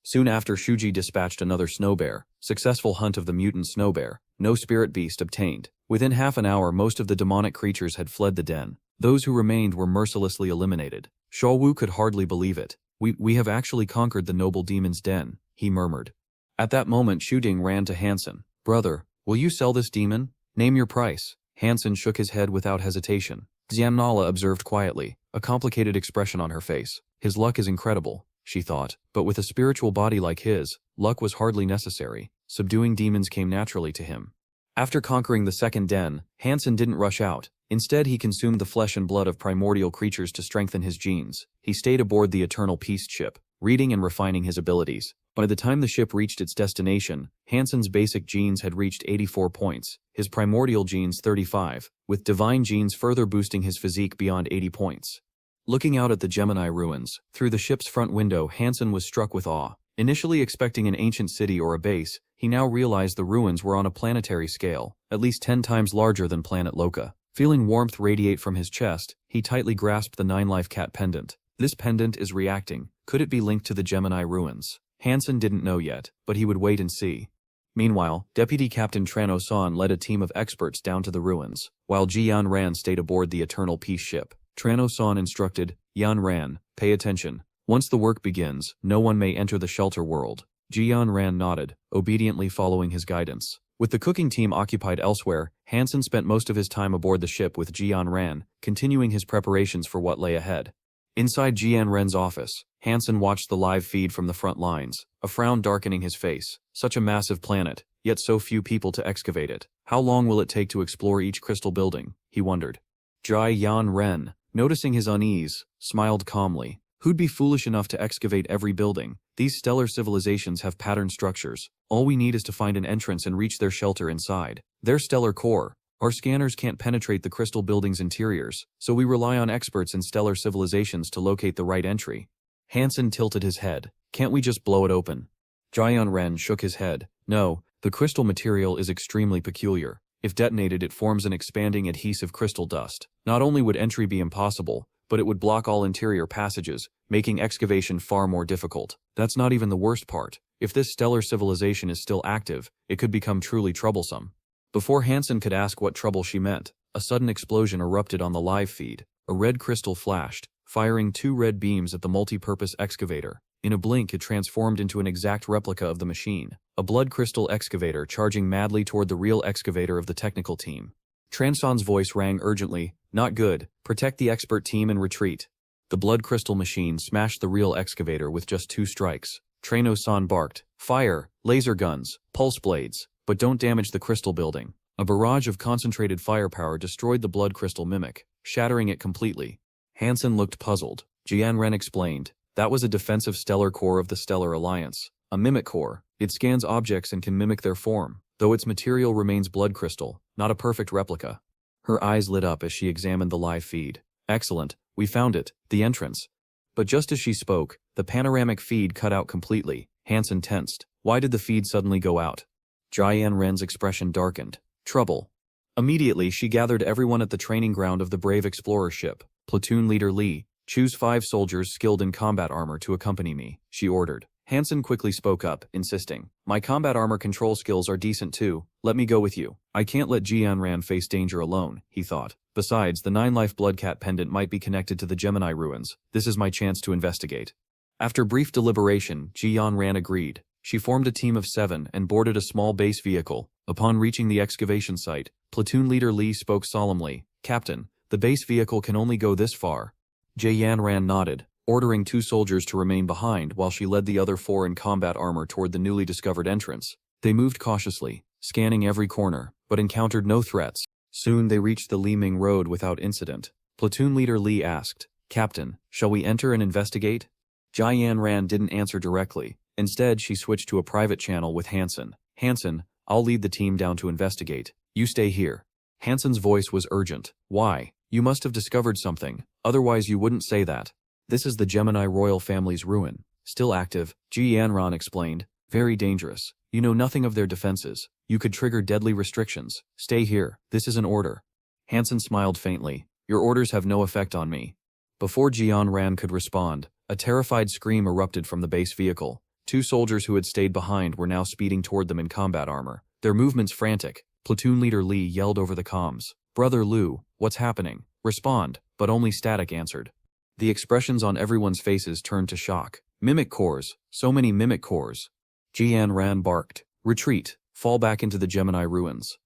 Soon after, Shuji dispatched another snow bear. Successful hunt of the mutant snow bear. No spirit beast obtained. Within half an hour, most of the demonic creatures had fled the den. Those who remained were mercilessly eliminated. Wu could hardly believe it. We have actually conquered the noble demon's den, he murmured. At that moment Ding ran to Hansen. Brother, will you sell this demon? Name your price. Hansen shook his head without hesitation. Xiannala observed quietly, a complicated expression on her face. His luck is incredible, she thought, but with a spiritual body like his, luck was hardly necessary. Subduing demons came naturally to him. After conquering the second den, Hansen didn't rush out. Instead, he consumed the flesh and blood of primordial creatures to strengthen his genes. He stayed aboard the Eternal Peace ship, reading and refining his abilities. By the time the ship reached its destination, Hansen's basic genes had reached 84 points, his primordial genes 35, with divine genes further boosting his physique beyond 80 points. Looking out at the Gemini ruins, through the ship's front window, Hansen was struck with awe. Initially expecting an ancient city or a base, he now realized the ruins were on a planetary scale, at least 10 times larger than planet Loka. Feeling warmth radiate from his chest, he tightly grasped the 9-life cat pendant. This pendant is reacting. Could it be linked to the Gemini ruins? Hansen didn't know yet, but he would wait and see. Meanwhile, Deputy Captain Trano-san led a team of experts down to the ruins, while Ji-Yan Ran stayed aboard the Eternal Peace ship. Trano-san instructed, Yan Ran, pay attention. Once the work begins, no one may enter the shelter world. Ji-Yan Ran nodded, obediently following his guidance. With the cooking team occupied elsewhere, Hansen spent most of his time aboard the ship with Ji-Yan Ran, continuing his preparations for what lay ahead. Inside Ji-Yan Ran's office, Hansen watched the live feed from the front lines, a frown darkening his face. Such a massive planet, yet so few people to excavate it. How long will it take to explore each crystal building? He wondered. Ji-Yan Ran, noticing his unease, smiled calmly. Who'd be foolish enough to excavate every building? These stellar civilizations have patterned structures. All we need is to find an entrance and reach their shelter inside. Their stellar core. Our scanners can't penetrate the crystal building's interiors, so we rely on experts in stellar civilizations to locate the right entry. Hansen tilted his head. Can't we just blow it open? Ji-Yan Ran shook his head. No, the crystal material is extremely peculiar. If detonated, it forms an expanding adhesive crystal dust. Not only would entry be impossible, but it would block all interior passages, making excavation far more difficult. That's not even the worst part. If this stellar civilization is still active, it could become truly troublesome. Before Hansen could ask what trouble she meant, a sudden explosion erupted on the live feed. A red crystal flashed, firing 2 red beams at the multi-purpose excavator. In a blink, it transformed into an exact replica of the machine, a blood crystal excavator charging madly toward the real excavator of the technical team. Transon's voice rang urgently, not good, protect the expert team and retreat. The blood crystal machine smashed the real excavator with just 2 strikes. Trano-san barked, fire, laser guns, pulse blades, but don't damage the crystal building. A barrage of concentrated firepower destroyed the blood crystal mimic, shattering it completely. Hansen looked puzzled. Ji-Yan Ran explained, that was a defensive stellar core of the Stellar Alliance. A mimic core. It scans objects and can mimic their form, though its material remains blood crystal, not a perfect replica. Her eyes lit up as she examined the live feed. Excellent, we found it, the entrance. But just as she spoke, the panoramic feed cut out completely. Hansen tensed. Why did the feed suddenly go out? Ji-Yan Ran's expression darkened. Trouble. Immediately, she gathered everyone at the training ground of the Brave Explorer ship. Platoon Leader Lee, choose 5 soldiers skilled in combat armor to accompany me, she ordered. Hansen quickly spoke up, insisting, my combat armor control skills are decent too, let me go with you. I can't let Ji-Yan Ran face danger alone, he thought. Besides, the 9-life bloodcat pendant might be connected to the Gemini ruins. This is my chance to investigate. After brief deliberation, Ji-Yan Ran agreed. She formed a team of 7 and boarded a small base vehicle. Upon reaching the excavation site, Platoon Leader Lee spoke solemnly, Captain, the base vehicle can only go this far. Ji-Yan Ran nodded, ordering 2 soldiers to remain behind while she led the other 4 in combat armor toward the newly discovered entrance. They moved cautiously, scanning every corner, but encountered no threats. Soon they reached the Liming Road without incident. Platoon Leader Lee asked, Captain, shall we enter and investigate? Ji-Yan Ran didn't answer directly. Instead, she switched to a private channel with Hansen. Hansen, I'll lead the team down to investigate. You stay here. Hansen's voice was urgent. Why? You must have discovered something, otherwise you wouldn't say that. This is the Gemini royal family's ruin. Still active, Ji-Yan Ran explained. Very dangerous. You know nothing of their defenses. You could trigger deadly restrictions. Stay here. This is an order. Hansen smiled faintly. Your orders have no effect on me. Before Ji-Yan Ran could respond, a terrified scream erupted from the base vehicle. 2 soldiers who had stayed behind were now speeding toward them in combat armor. Their movements frantic. Platoon Leader Lee yelled over the comms. Brother Liu, what's happening? Respond, but only static answered. The expressions on everyone's faces turned to shock. Mimic cores, so many mimic cores. Jian Ran barked. Retreat, fall back into the Gemini ruins.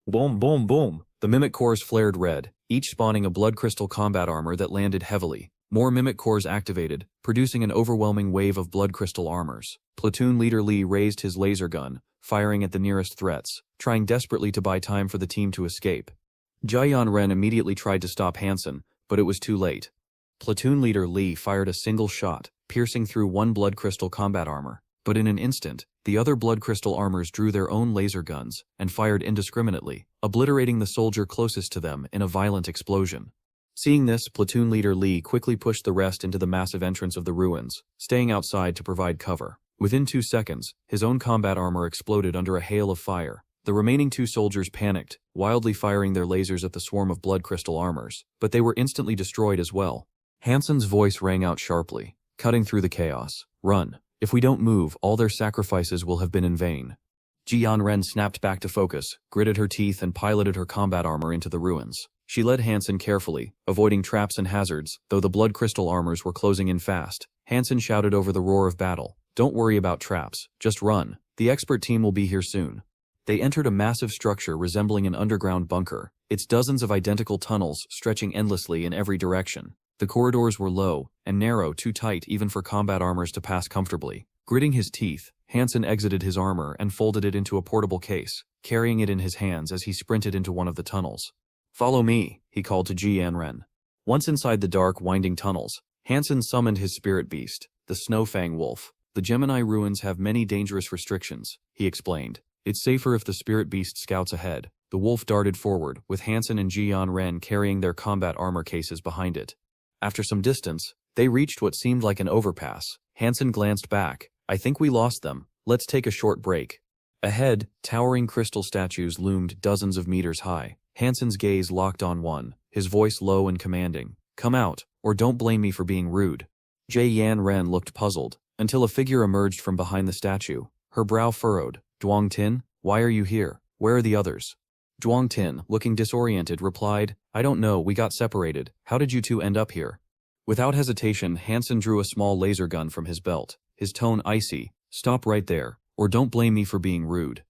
Boom, boom, boom. The mimic cores flared red, each spawning a blood crystal combat armor that landed heavily. More mimic cores activated, producing an overwhelming wave of blood crystal armors. Platoon leader Lee raised his laser gun, firing at the nearest threats, trying desperately to buy time for the team to escape. Jian Ren immediately tried to stop Hansen, but it was too late. Platoon leader Lee fired a single shot, piercing through one blood crystal combat armor. But in an instant, the other blood crystal armors drew their own laser guns and fired indiscriminately, obliterating the soldier closest to them in a violent explosion. Seeing this, platoon leader Lee quickly pushed the rest into the massive entrance of the ruins, staying outside to provide cover. Within 2 seconds, his own combat armor exploded under a hail of fire. The remaining 2 soldiers panicked, wildly firing their lasers at the swarm of blood crystal armors, but they were instantly destroyed as well. Hansen's voice rang out sharply, cutting through the chaos. Run. If we don't move, all their sacrifices will have been in vain. Jian Ren snapped back to focus, gritted her teeth and piloted her combat armor into the ruins. She led Hansen carefully, avoiding traps and hazards, though the blood crystal armors were closing in fast. Hansen shouted over the roar of battle, "Don't worry about traps, just run. The expert team will be here soon." They entered a massive structure resembling an underground bunker, its dozens of identical tunnels stretching endlessly in every direction. The corridors were low and narrow, too tight even for combat armors to pass comfortably. Gritting his teeth, Hansen exited his armor and folded it into a portable case, carrying it in his hands as he sprinted into one of the tunnels. "Follow me," he called to Jian Ren. Once inside the dark, winding tunnels, Hansen summoned his spirit beast, the Snowfang Wolf. "The Gemini ruins have many dangerous restrictions," he explained. "It's safer if the spirit beast scouts ahead." The wolf darted forward, with Hansen and Jian Ren carrying their combat armor cases behind it. After some distance, they reached what seemed like an overpass. Hansen glanced back. "I think we lost them. Let's take a short break." Ahead, towering crystal statues loomed dozens of meters high. Hansen's gaze locked on one, his voice low and commanding. "Come out, or don't blame me for being rude." Jian Ren looked puzzled, until a figure emerged from behind the statue. Her brow furrowed. "Duong Tin, why are you here? Where are the others?" Duong Tin, looking disoriented, replied, "I don't know, we got separated. How did you two end up here?" Without hesitation, Hansen drew a small laser gun from his belt, his tone icy. "Stop right there, or don't blame me for being rude."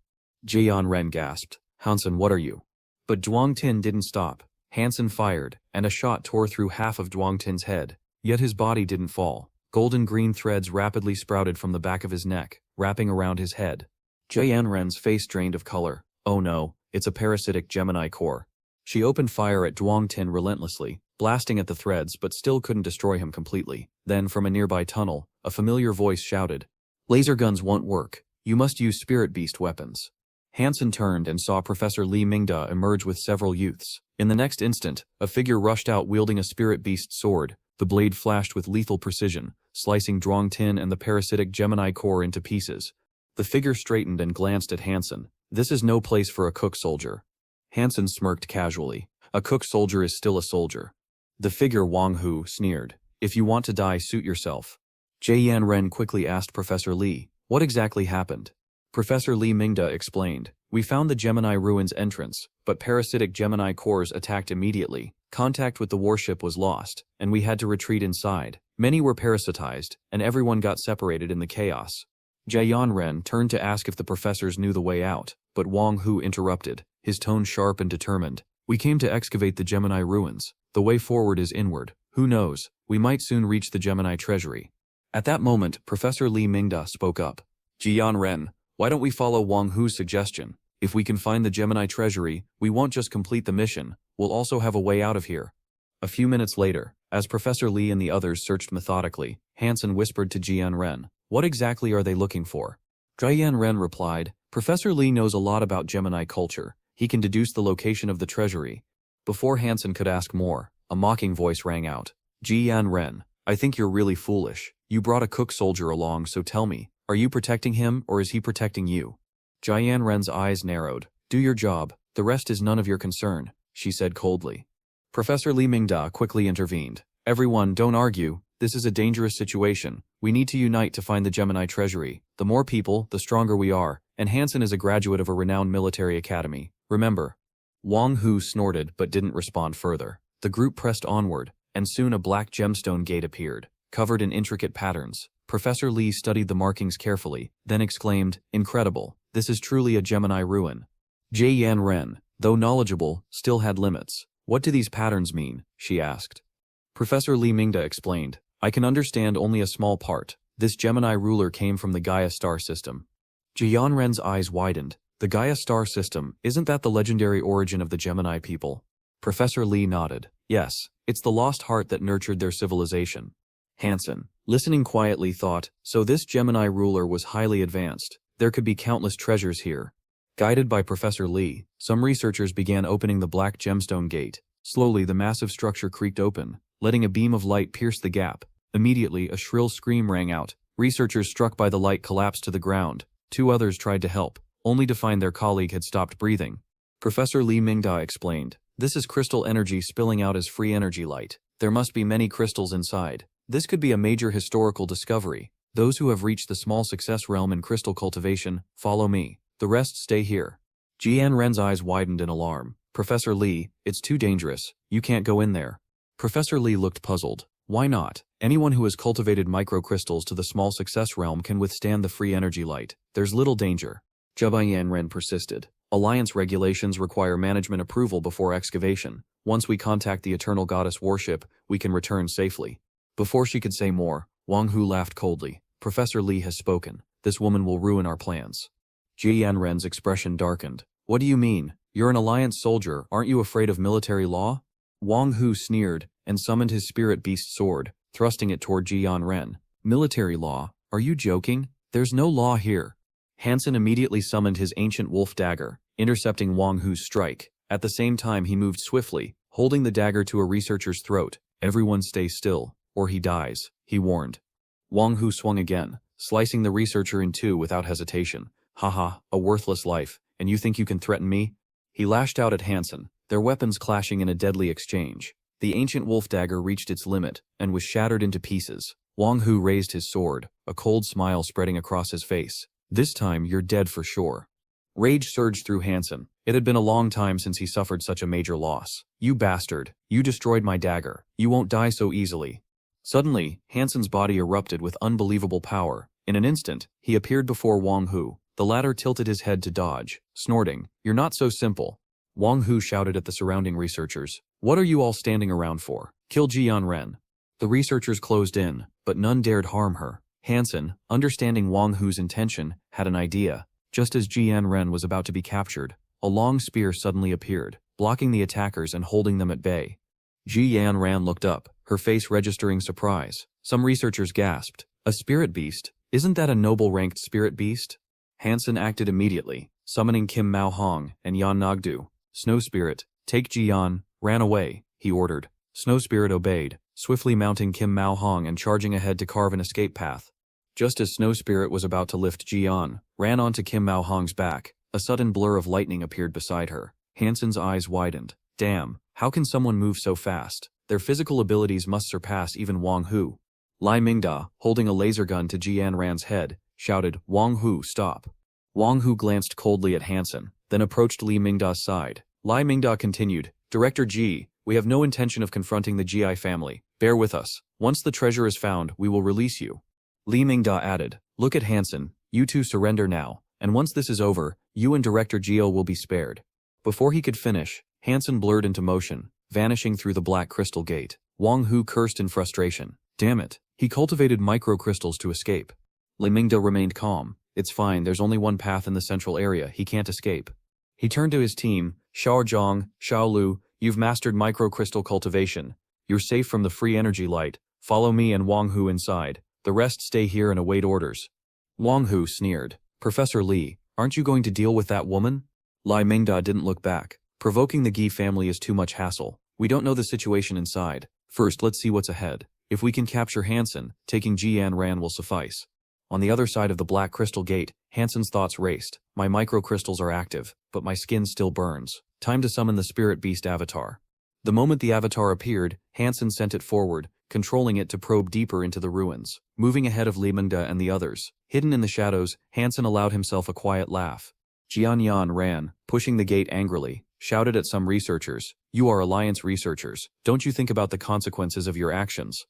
Jian Ren gasped. "Hansen, what are you?" But Duong Tin didn't stop. Hansen fired, and a shot tore through half of Duong Tin's head. Yet his body didn't fall. Golden-green threads rapidly sprouted from the back of his neck, wrapping around his head. Jian Ren's face drained of color. "Oh no, it's a parasitic Gemini core." She opened fire at Duong Tin relentlessly, blasting at the threads but still couldn't destroy him completely. Then, from a nearby tunnel, a familiar voice shouted, "Laser guns won't work. You must use spirit beast weapons." Hansen turned and saw Professor Li Mingda emerge with several youths. In the next instant, a figure rushed out wielding a spirit beast sword. The blade flashed with lethal precision, slicing Duong Tin and the parasitic Gemini core into pieces. The figure straightened and glanced at Hansen. "This is no place for a cook soldier." Hansen smirked casually. "A cook soldier is still a soldier." The figure Wang Hu sneered. "If you want to die, suit yourself." Jian Ren quickly asked Professor Li, "What exactly happened?" Professor Li Mingda explained, "We found the Gemini ruins entrance, but parasitic Gemini cores attacked immediately. Contact with the warship was lost, and we had to retreat inside. Many were parasitized, and everyone got separated in the chaos." Jian Ren turned to ask if the professors knew the way out, but Wang Hu interrupted, his tone sharp and determined. "We came to excavate the Gemini ruins. The way forward is inward. Who knows, we might soon reach the Gemini treasury." At that moment, Professor Li Mingda spoke up. "Jian Ren, why don't we follow Wang Hu's suggestion? If we can find the Gemini treasury, we won't just complete the mission, we'll also have a way out of here." A few minutes later, as Professor Li and the others searched methodically, Hansen whispered to Jian Ren, "What exactly are they looking for?" Jian Ren replied, "Professor Li knows a lot about Gemini culture. He can deduce the location of the treasury." Before Hansen could ask more, a mocking voice rang out. "Jian Ren, I think you're really foolish. You brought a cook soldier along, so tell me, are you protecting him or is he protecting you?" Jian Ren's eyes narrowed. "Do your job, the rest is none of your concern," she said coldly. Professor Li Mingda quickly intervened. "Everyone, don't argue. This is a dangerous situation. We need to unite to find the Gemini treasury. The more people, the stronger we are, and Hansen is a graduate of a renowned military academy. Remember." Wang Hu snorted but didn't respond further. The group pressed onward, and soon a black gemstone gate appeared, covered in intricate patterns. Professor Lee studied the markings carefully, then exclaimed, "Incredible, this is truly a Gemini ruin." Jie Yan Ren, though knowledgeable, still had limits. "What do these patterns mean?" she asked. Professor Li Mingda explained, "I can understand only a small part. This Gemini ruler came from the Gaia star system." Jie Yan Ren's eyes widened. "The Gaia star system, isn't that the legendary origin of the Gemini people?" Professor Li nodded. "Yes, it's the lost heart that nurtured their civilization." Hansen, listening quietly, thought, so this Gemini ruler was highly advanced. There could be countless treasures here. Guided by Professor Li, some researchers began opening the black gemstone gate. Slowly the massive structure creaked open, letting a beam of light pierce the gap. Immediately a shrill scream rang out. Researchers struck by the light collapsed to the ground. 2 others tried to help, only to find their colleague had stopped breathing. Professor Li Mingda explained, "This is crystal energy spilling out as free energy light. There must be many crystals inside. This could be a major historical discovery. Those who have reached the small success realm in crystal cultivation, follow me. The rest stay here." Jian Ren's eyes widened in alarm. "Professor Li, it's too dangerous. You can't go in there." Professor Li looked puzzled. "Why not? Anyone who has cultivated microcrystals to the small success realm can withstand the free energy light. There's little danger." Jian Ren persisted. "Alliance regulations require management approval before excavation. Once we contact the Eternal Goddess warship, we can return safely." Before she could say more, Wang Hu laughed coldly. "Professor Li has spoken. This woman will ruin our plans." Jian Ren's expression darkened. "What do you mean? You're an Alliance soldier, aren't you afraid of military law?" Wang Hu sneered, and summoned his spirit beast sword, thrusting it toward Jian Ren. "Military law? Are you joking? There's no law here." Hansen immediately summoned his ancient wolf dagger, intercepting Wang Hu's strike. At the same time he moved swiftly, holding the dagger to a researcher's throat. "Everyone stay still, or he dies," he warned. Wang Hu swung again, slicing the researcher in 2 without hesitation. "Haha, a worthless life, and you think you can threaten me?" He lashed out at Hansen, their weapons clashing in a deadly exchange. The ancient wolf dagger reached its limit, and was shattered into pieces. Wang Hu raised his sword, a cold smile spreading across his face. "This time you're dead for sure." Rage surged through Hansen. It had been a long time since he suffered such a major loss. "You bastard, you destroyed my dagger. You won't die so easily." Suddenly, Hansen's body erupted with unbelievable power. In an instant, he appeared before Wang Hu. The latter tilted his head to dodge, snorting, "You're not so simple." Wang Hu shouted at the surrounding researchers, "What are you all standing around for? Kill Jian Ren." The researchers closed in, but none dared harm her. Hansen, understanding Wang Hu's intention, had an idea. Just as Jian Ren was about to be captured, a long spear suddenly appeared, blocking the attackers and holding them at bay. Jian Ren looked up, her face registering surprise. Some researchers gasped, "A spirit beast? Isn't that a noble-ranked spirit beast?" Hansen acted immediately, summoning Kim Mao Hong and Yan Nagdu. "Snow Spirit, take Jian, ran away," he ordered. Snow Spirit obeyed, swiftly mounting Kim Mao Hong and charging ahead to carve an escape path. Just as Snow Spirit was about to lift Jian, ran onto Kim Mao Hong's back, a sudden blur of lightning appeared beside her. Hansen's eyes widened. "Damn, how can someone move so fast? Their physical abilities must surpass even Wang Hu." Lai Mingda, holding a laser gun to Jian Ran's head, shouted, "Wang Hu, stop." Wang Hu glanced coldly at Hansen, then approached Li Mingda's side. Lai Mingda continued, "Director Ji, we have no intention of confronting the Ji family. Bear with us. Once the treasure is found, we will release you." Li Mingda added, "Look at Hansen, you two surrender now, and once this is over, you and Director Gio will be spared." Before he could finish, Hansen blurred into motion, vanishing through the black crystal gate. Wang Hu cursed in frustration. Damn it, he cultivated microcrystals to escape. Li Mingda remained calm. "It's fine, there's only one path in the central area, he can't escape." He turned to his team, "Xiao Zhang, Xiao Lu, you've mastered microcrystal cultivation. You're safe from the free energy light. Follow me and Wang Hu inside. The rest stay here and await orders." Wang Hu sneered. "Professor Li, aren't you going to deal with that woman?" Lai Mingda didn't look back. "Provoking the Gi family is too much hassle. We don't know the situation inside. First, let's see what's ahead. If we can capture Hansen, taking Jian Ran will suffice." On the other side of the black crystal gate, Hansen's thoughts raced. "My microcrystals are active, but my skin still burns. Time to summon the spirit beast avatar." The moment the avatar appeared, Hansen sent it forward, controlling it to probe deeper into the ruins. Moving ahead of Li Mingda and the others, hidden in the shadows, Hansen allowed himself a quiet laugh. Jian Yan ran, pushing the gate angrily. shouted at some researchers. "You are Alliance researchers. Don't you think about the consequences of your actions?"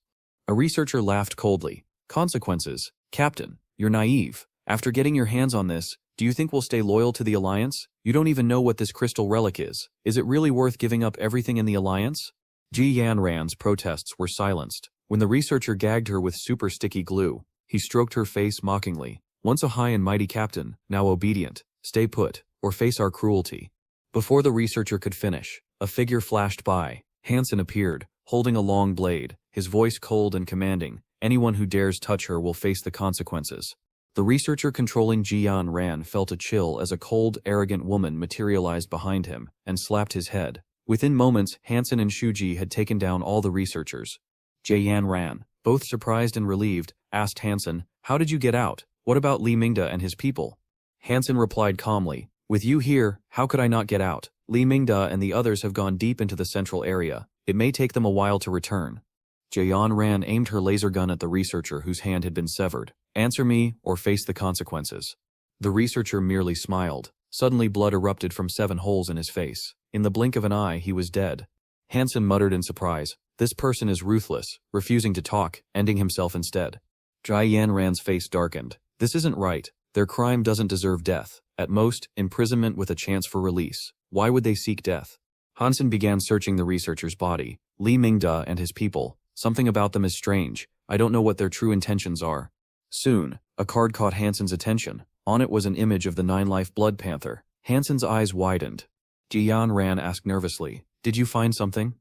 A researcher laughed coldly. "Consequences? Captain, you're naive. After getting your hands on this, do you think we'll stay loyal to the Alliance? You don't even know what this crystal relic is. Is it really worth giving up everything in the Alliance?" Ji Yanran's protests were silenced. When the researcher gagged her with super sticky glue, he stroked her face mockingly. "Once a high and mighty captain, now obedient. Stay put, or face our cruelty." Before the researcher could finish, a figure flashed by. Hansen appeared, holding a long blade, his voice cold and commanding. "Anyone who dares touch her will face the consequences." The researcher controlling Ji Yanran felt a chill as a cold, arrogant woman materialized behind him and slapped his head. Within moments, Hansen and Shuji had taken down all the researchers. Ji Yanran, both surprised and relieved, asked Hansen, "How did you get out? What about Li Mingda and his people?" Hansen replied calmly, "With you here, how could I not get out? Li Mingda and the others have gone deep into the central area. It may take them a while to return." Ji Yanran aimed her laser gun at the researcher whose hand had been severed. "Answer me, or face the consequences." The researcher merely smiled. Suddenly blood erupted from 7 holes in his face. In the blink of an eye, he was dead. Hansen muttered in surprise, "This person is ruthless," refusing to talk, ending himself instead. Ji Yanran's face darkened. "This isn't right. Their crime doesn't deserve death. At most, imprisonment with a chance for release. Why would they seek death?" Hansen began searching the researcher's body. "Li Mingda and his people. Something about them is strange. I don't know what their true intentions are." Soon, a card caught Hansen's attention. On it was an image of the 9-life blood panther. Hansen's eyes widened. Ji Yanran asked nervously, "Did you find something?"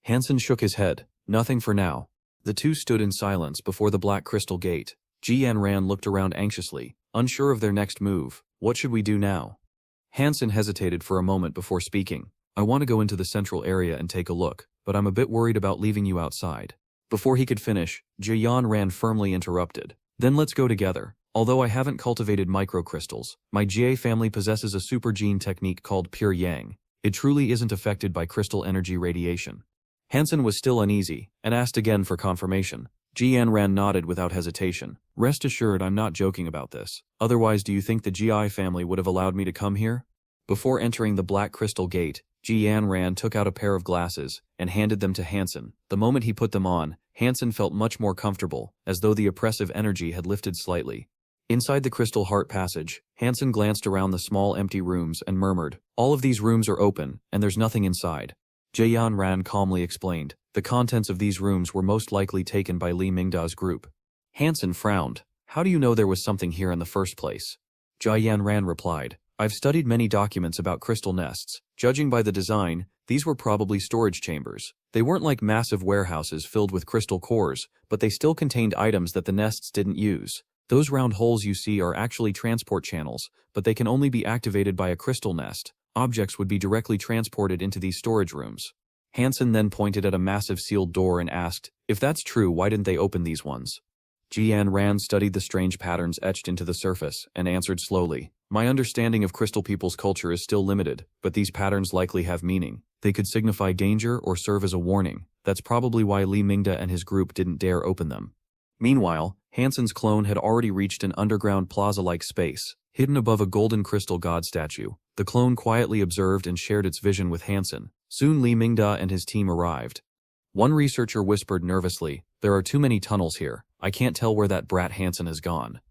Hansen shook his head. "Nothing for now." The two stood in silence before the black crystal gate. Ji Yanran looked around anxiously, unsure of their next move. "What should we do now?" Hansen hesitated for a moment before speaking. "I want to go into the central area and take a look, but I'm a bit worried about leaving you outside." Before he could finish, Ji Yanran firmly interrupted. "Then let's go together. Although I haven't cultivated microcrystals, my Jie family possesses a super gene technique called pure yang. It truly isn't affected by crystal energy radiation." Hansen was still uneasy, and asked again for confirmation. Ji Yanran nodded without hesitation. "Rest assured I'm not joking about this. Otherwise, do you think the Ji family would have allowed me to come here?" Before entering the black crystal gate, Ji Yanran took out a pair of glasses and handed them to Hansen. The moment he put them on, Hansen felt much more comfortable, as though the oppressive energy had lifted slightly. Inside the Crystal Heart Passage, Hansen glanced around the small empty rooms and murmured, "All of these rooms are open, and there's nothing inside." Ji Yanran calmly explained, "The contents of these rooms were most likely taken by Li Mingda's group." Hansen frowned. "How do you know there was something here in the first place?" Ji Yanran replied, "I've studied many documents about crystal nests. Judging by the design, these were probably storage chambers. They weren't like massive warehouses filled with crystal cores, but they still contained items that the nests didn't use. Those round holes you see are actually transport channels, but they can only be activated by a crystal nest. Objects would be directly transported into these storage rooms." Hansen then pointed at a massive sealed door and asked, "If that's true, why didn't they open these ones?" Ji Yanran studied the strange patterns etched into the surface and answered slowly, "My understanding of crystal people's culture is still limited, but these patterns likely have meaning. They could signify danger or serve as a warning. That's probably why Li Mingda and his group didn't dare open them." Meanwhile, Hansen's clone had already reached an underground plaza-like space, hidden above a golden crystal god statue. The clone quietly observed and shared its vision with Hansen. Soon Li Mingda and his team arrived. One researcher whispered nervously, "There are too many tunnels here. I can't tell where that brat Hansen has gone."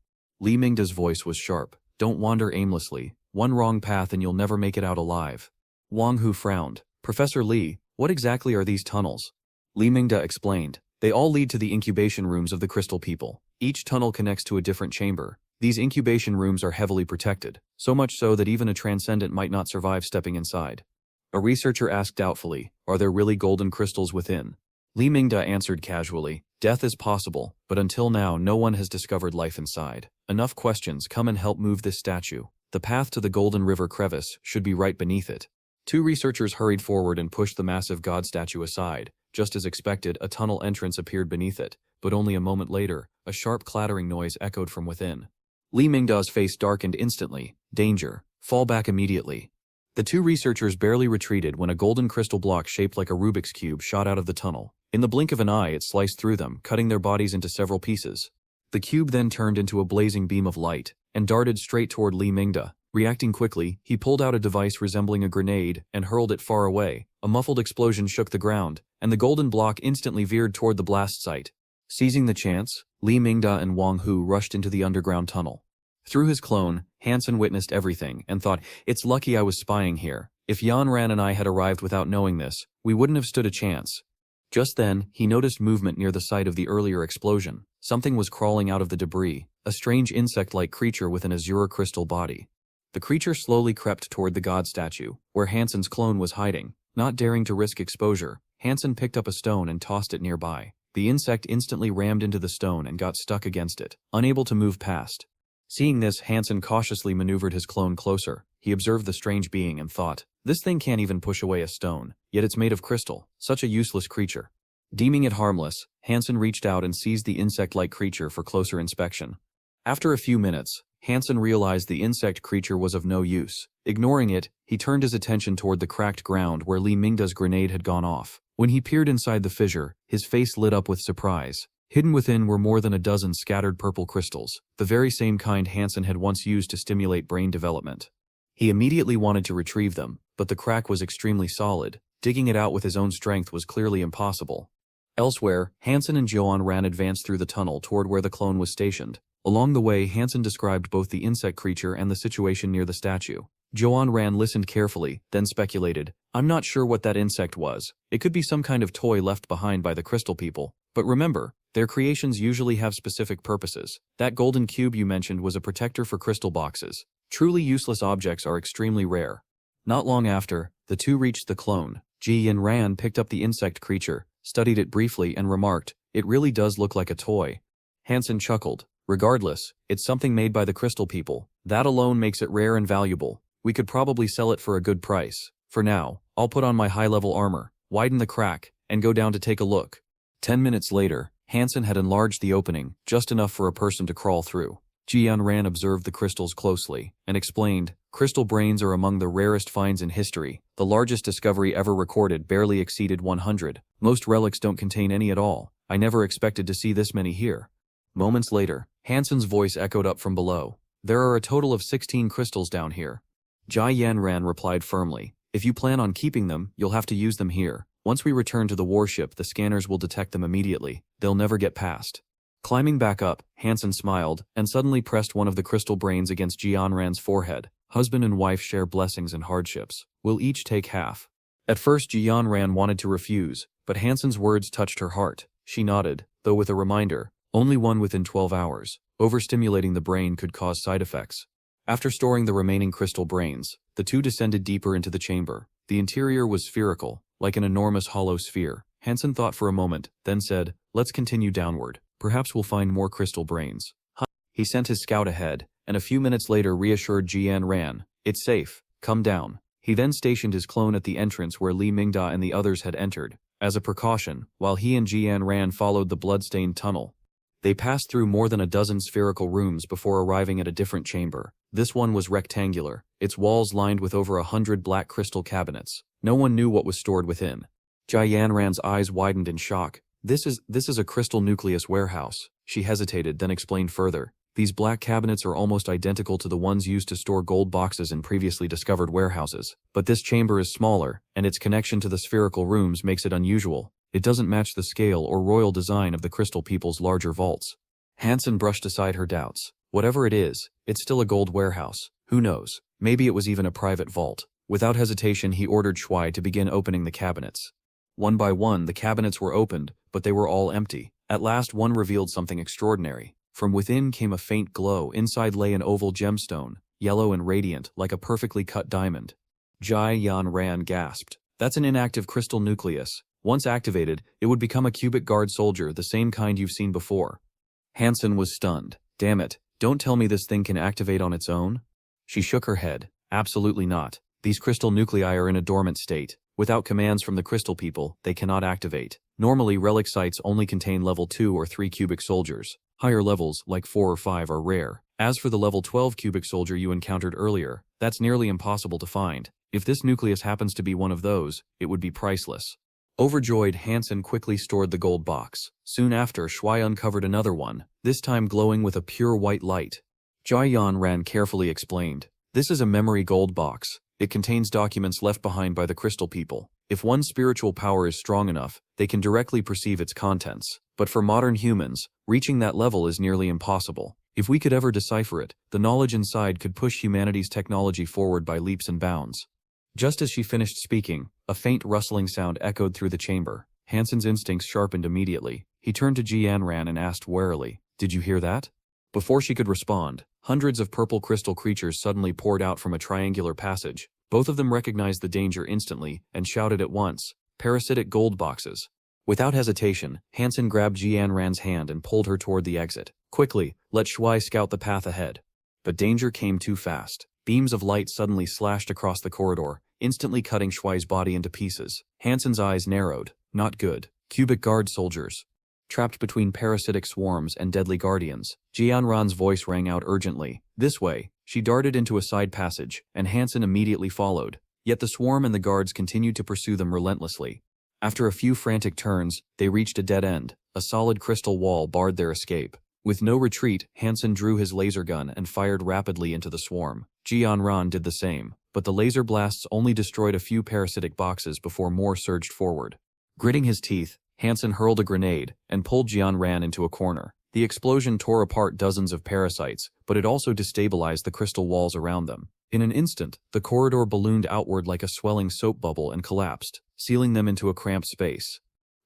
Li Mingda's voice was sharp. "Don't wander aimlessly. One wrong path and you'll never make it out alive." Wang Hu frowned. "Professor Li, what exactly are these tunnels?" Li Mingda explained. "They all lead to the incubation rooms of the crystal people. Each tunnel connects to a different chamber. These incubation rooms are heavily protected, so much so that even a transcendent might not survive stepping inside." A researcher asked doubtfully, "Are there really golden crystals within?" Li Mingda answered casually, "Death is possible, but until now no one has discovered life inside. Enough questions. Come and help move this statue. The path to the Golden River crevice should be right beneath it." Two researchers hurried forward and pushed the massive god statue aside. Just as expected, a tunnel entrance appeared beneath it, but only a moment later, a sharp clattering noise echoed from within. Li Mingda's face darkened instantly. "Danger. Fall back immediately." The two researchers barely retreated when a golden crystal block shaped like a Rubik's Cube shot out of the tunnel. In the blink of an eye, it sliced through them, cutting their bodies into several pieces. The cube then turned into a blazing beam of light, and darted straight toward Li Mingda. Reacting quickly, he pulled out a device resembling a grenade and hurled it far away. A muffled explosion shook the ground, and the golden block instantly veered toward the blast site. Seizing the chance, Li Mingda and Wang Hu rushed into the underground tunnel. Through his clone, Hansen witnessed everything and thought, "It's lucky I was spying here. If Yan Ran and I had arrived without knowing this, we wouldn't have stood a chance." Just then, he noticed movement near the site of the earlier explosion. Something was crawling out of the debris, a strange insect-like creature with an azure crystal body. The creature slowly crept toward the god statue, where Hansen's clone was hiding. Not daring to risk exposure, Hansen picked up a stone and tossed it nearby. The insect instantly rammed into the stone and got stuck against it, unable to move past. Seeing this, Hansen cautiously maneuvered his clone closer. He observed the strange being and thought, "This thing can't even push away a stone, yet it's made of crystal, such a useless creature." Deeming it harmless, Hansen reached out and seized the insect-like creature for closer inspection. After a few minutes, Hansen realized the insect creature was of no use. Ignoring it, he turned his attention toward the cracked ground where Li Mingda's grenade had gone off. When he peered inside the fissure, his face lit up with surprise. Hidden within were more than a dozen scattered purple crystals, the very same kind Hansen had once used to stimulate brain development. He immediately wanted to retrieve them, but the crack was extremely solid. Digging it out with his own strength was clearly impossible. Elsewhere, Hansen and Joan Ran advanced through the tunnel toward where the clone was stationed. Along the way, Hansen described both the insect creature and the situation near the statue. Joan Ran listened carefully, then speculated, "I'm not sure what that insect was. It could be some kind of toy left behind by the crystal people. But remember, their creations usually have specific purposes. That golden cube you mentioned was a protector for crystal boxes. Truly useless objects are extremely rare." Not long after, the two reached the clone. Ji Yin Ran picked up the insect creature, studied it briefly and remarked, "It really does look like a toy." Hansen chuckled. "Regardless, it's something made by the crystal people. That alone makes it rare and valuable. We could probably sell it for a good price. For now, I'll put on my high-level armor, widen the crack, and go down to take a look." 10 minutes later, Hansen had enlarged the opening, just enough for a person to crawl through. Jian Ran observed the crystals closely, and explained, "Crystal brains are among the rarest finds in history. The largest discovery ever recorded barely exceeded 100. Most relics don't contain any at all. I never expected to see this many here." Moments later, Hansen's voice echoed up from below. "There are a total of 16 crystals down here." Jai Yan Ran replied firmly, "If you plan on keeping them, you'll have to use them here. Once we return to the warship, the scanners will detect them immediately. They'll never get past." Climbing back up, Hansen smiled, and suddenly pressed one of the crystal brains against Jian Ran's forehead. "Husband and wife share blessings and hardships. We'll each take half." At first Jian Ran wanted to refuse, but Hansen's words touched her heart. She nodded, though with a reminder, only one within 12 hours. Overstimulating the brain could cause side effects. After storing the remaining crystal brains, the two descended deeper into the chamber. The interior was spherical, like an enormous hollow sphere. Hansen thought for a moment, then said, "Let's continue downward. Perhaps we'll find more crystal brains." He sent his scout ahead, and a few minutes later reassured Jian Ran, "It's safe. Come down." He then stationed his clone at the entrance where Li Mingda and the others had entered. As a precaution, while he and Jian Ran followed the blood-stained tunnel, they passed through more than a dozen spherical rooms before arriving at a different chamber. This one was rectangular, its walls lined with over 100 black crystal cabinets. No one knew what was stored within. Jian Ran's eyes widened in shock. This is a crystal nucleus warehouse." She hesitated, then explained further. "These black cabinets are almost identical to the ones used to store gold boxes in previously discovered warehouses. But this chamber is smaller, and its connection to the spherical rooms makes it unusual. It doesn't match the scale or royal design of the crystal people's larger vaults." Hansen brushed aside her doubts. Whatever it is, it's still a gold warehouse. Who knows? Maybe it was even a private vault. Without hesitation, he ordered Shuai to begin opening the cabinets. One by one, the cabinets were opened, but they were all empty. At last, one revealed something extraordinary. From within came a faint glow. Inside lay an oval gemstone, yellow and radiant, like a perfectly cut diamond. Jai Yan Ran gasped. "That's an inactive crystal nucleus. Once activated, it would become a cubic guard soldier, the same kind you've seen before." Hansen was stunned. "Damn it, don't tell me this thing can activate on its own?" She shook her head. "Absolutely not. These crystal nuclei are in a dormant state. Without commands from the crystal people, they cannot activate. Normally, relic sites only contain level 2 or 3 cubic soldiers. Higher levels, like 4 or 5, are rare. As for the level 12 cubic soldier you encountered earlier, that's nearly impossible to find. If this nucleus happens to be one of those, it would be priceless." Overjoyed, Hansen quickly stored the gold box. Soon after, Shuai uncovered another one, this time glowing with a pure white light. Jai Yan Ran carefully explained, This is a memory gold box. It contains documents left behind by the crystal people. If one's spiritual power is strong enough, they can directly perceive its contents. But for modern humans, reaching that level is nearly impossible. If we could ever decipher it, the knowledge inside could push humanity's technology forward by leaps and bounds. Just as she finished speaking, a faint rustling sound echoed through the chamber. Hansen's instincts sharpened immediately. He turned to Jianran and asked warily, "Did you hear that?" Before she could respond, hundreds of purple crystal creatures suddenly poured out from a triangular passage. Both of them recognized the danger instantly and shouted at once, "Parasitic gold boxes." Without hesitation, Hansen grabbed Jianran's hand and pulled her toward the exit. "Quickly, let Shuai scout the path ahead." But danger came too fast. Beams of light suddenly slashed across the corridor, instantly cutting Shuai's body into pieces. Hansen's eyes narrowed. Not good. Cubic guard soldiers. Trapped between parasitic swarms and deadly guardians, Jianran's voice rang out urgently. This way. She darted into a side passage, and Hansen immediately followed. Yet the swarm and the guards continued to pursue them relentlessly. After a few frantic turns, they reached a dead end. A solid crystal wall barred their escape. With no retreat, Hansen drew his laser gun and fired rapidly into the swarm. Jianran did the same, but the laser blasts only destroyed a few parasitic boxes before more surged forward. Gritting his teeth, Hansen hurled a grenade and pulled Jianran into a corner. The explosion tore apart dozens of parasites, but it also destabilized the crystal walls around them. In an instant, the corridor ballooned outward like a swelling soap bubble and collapsed, sealing them into a cramped space.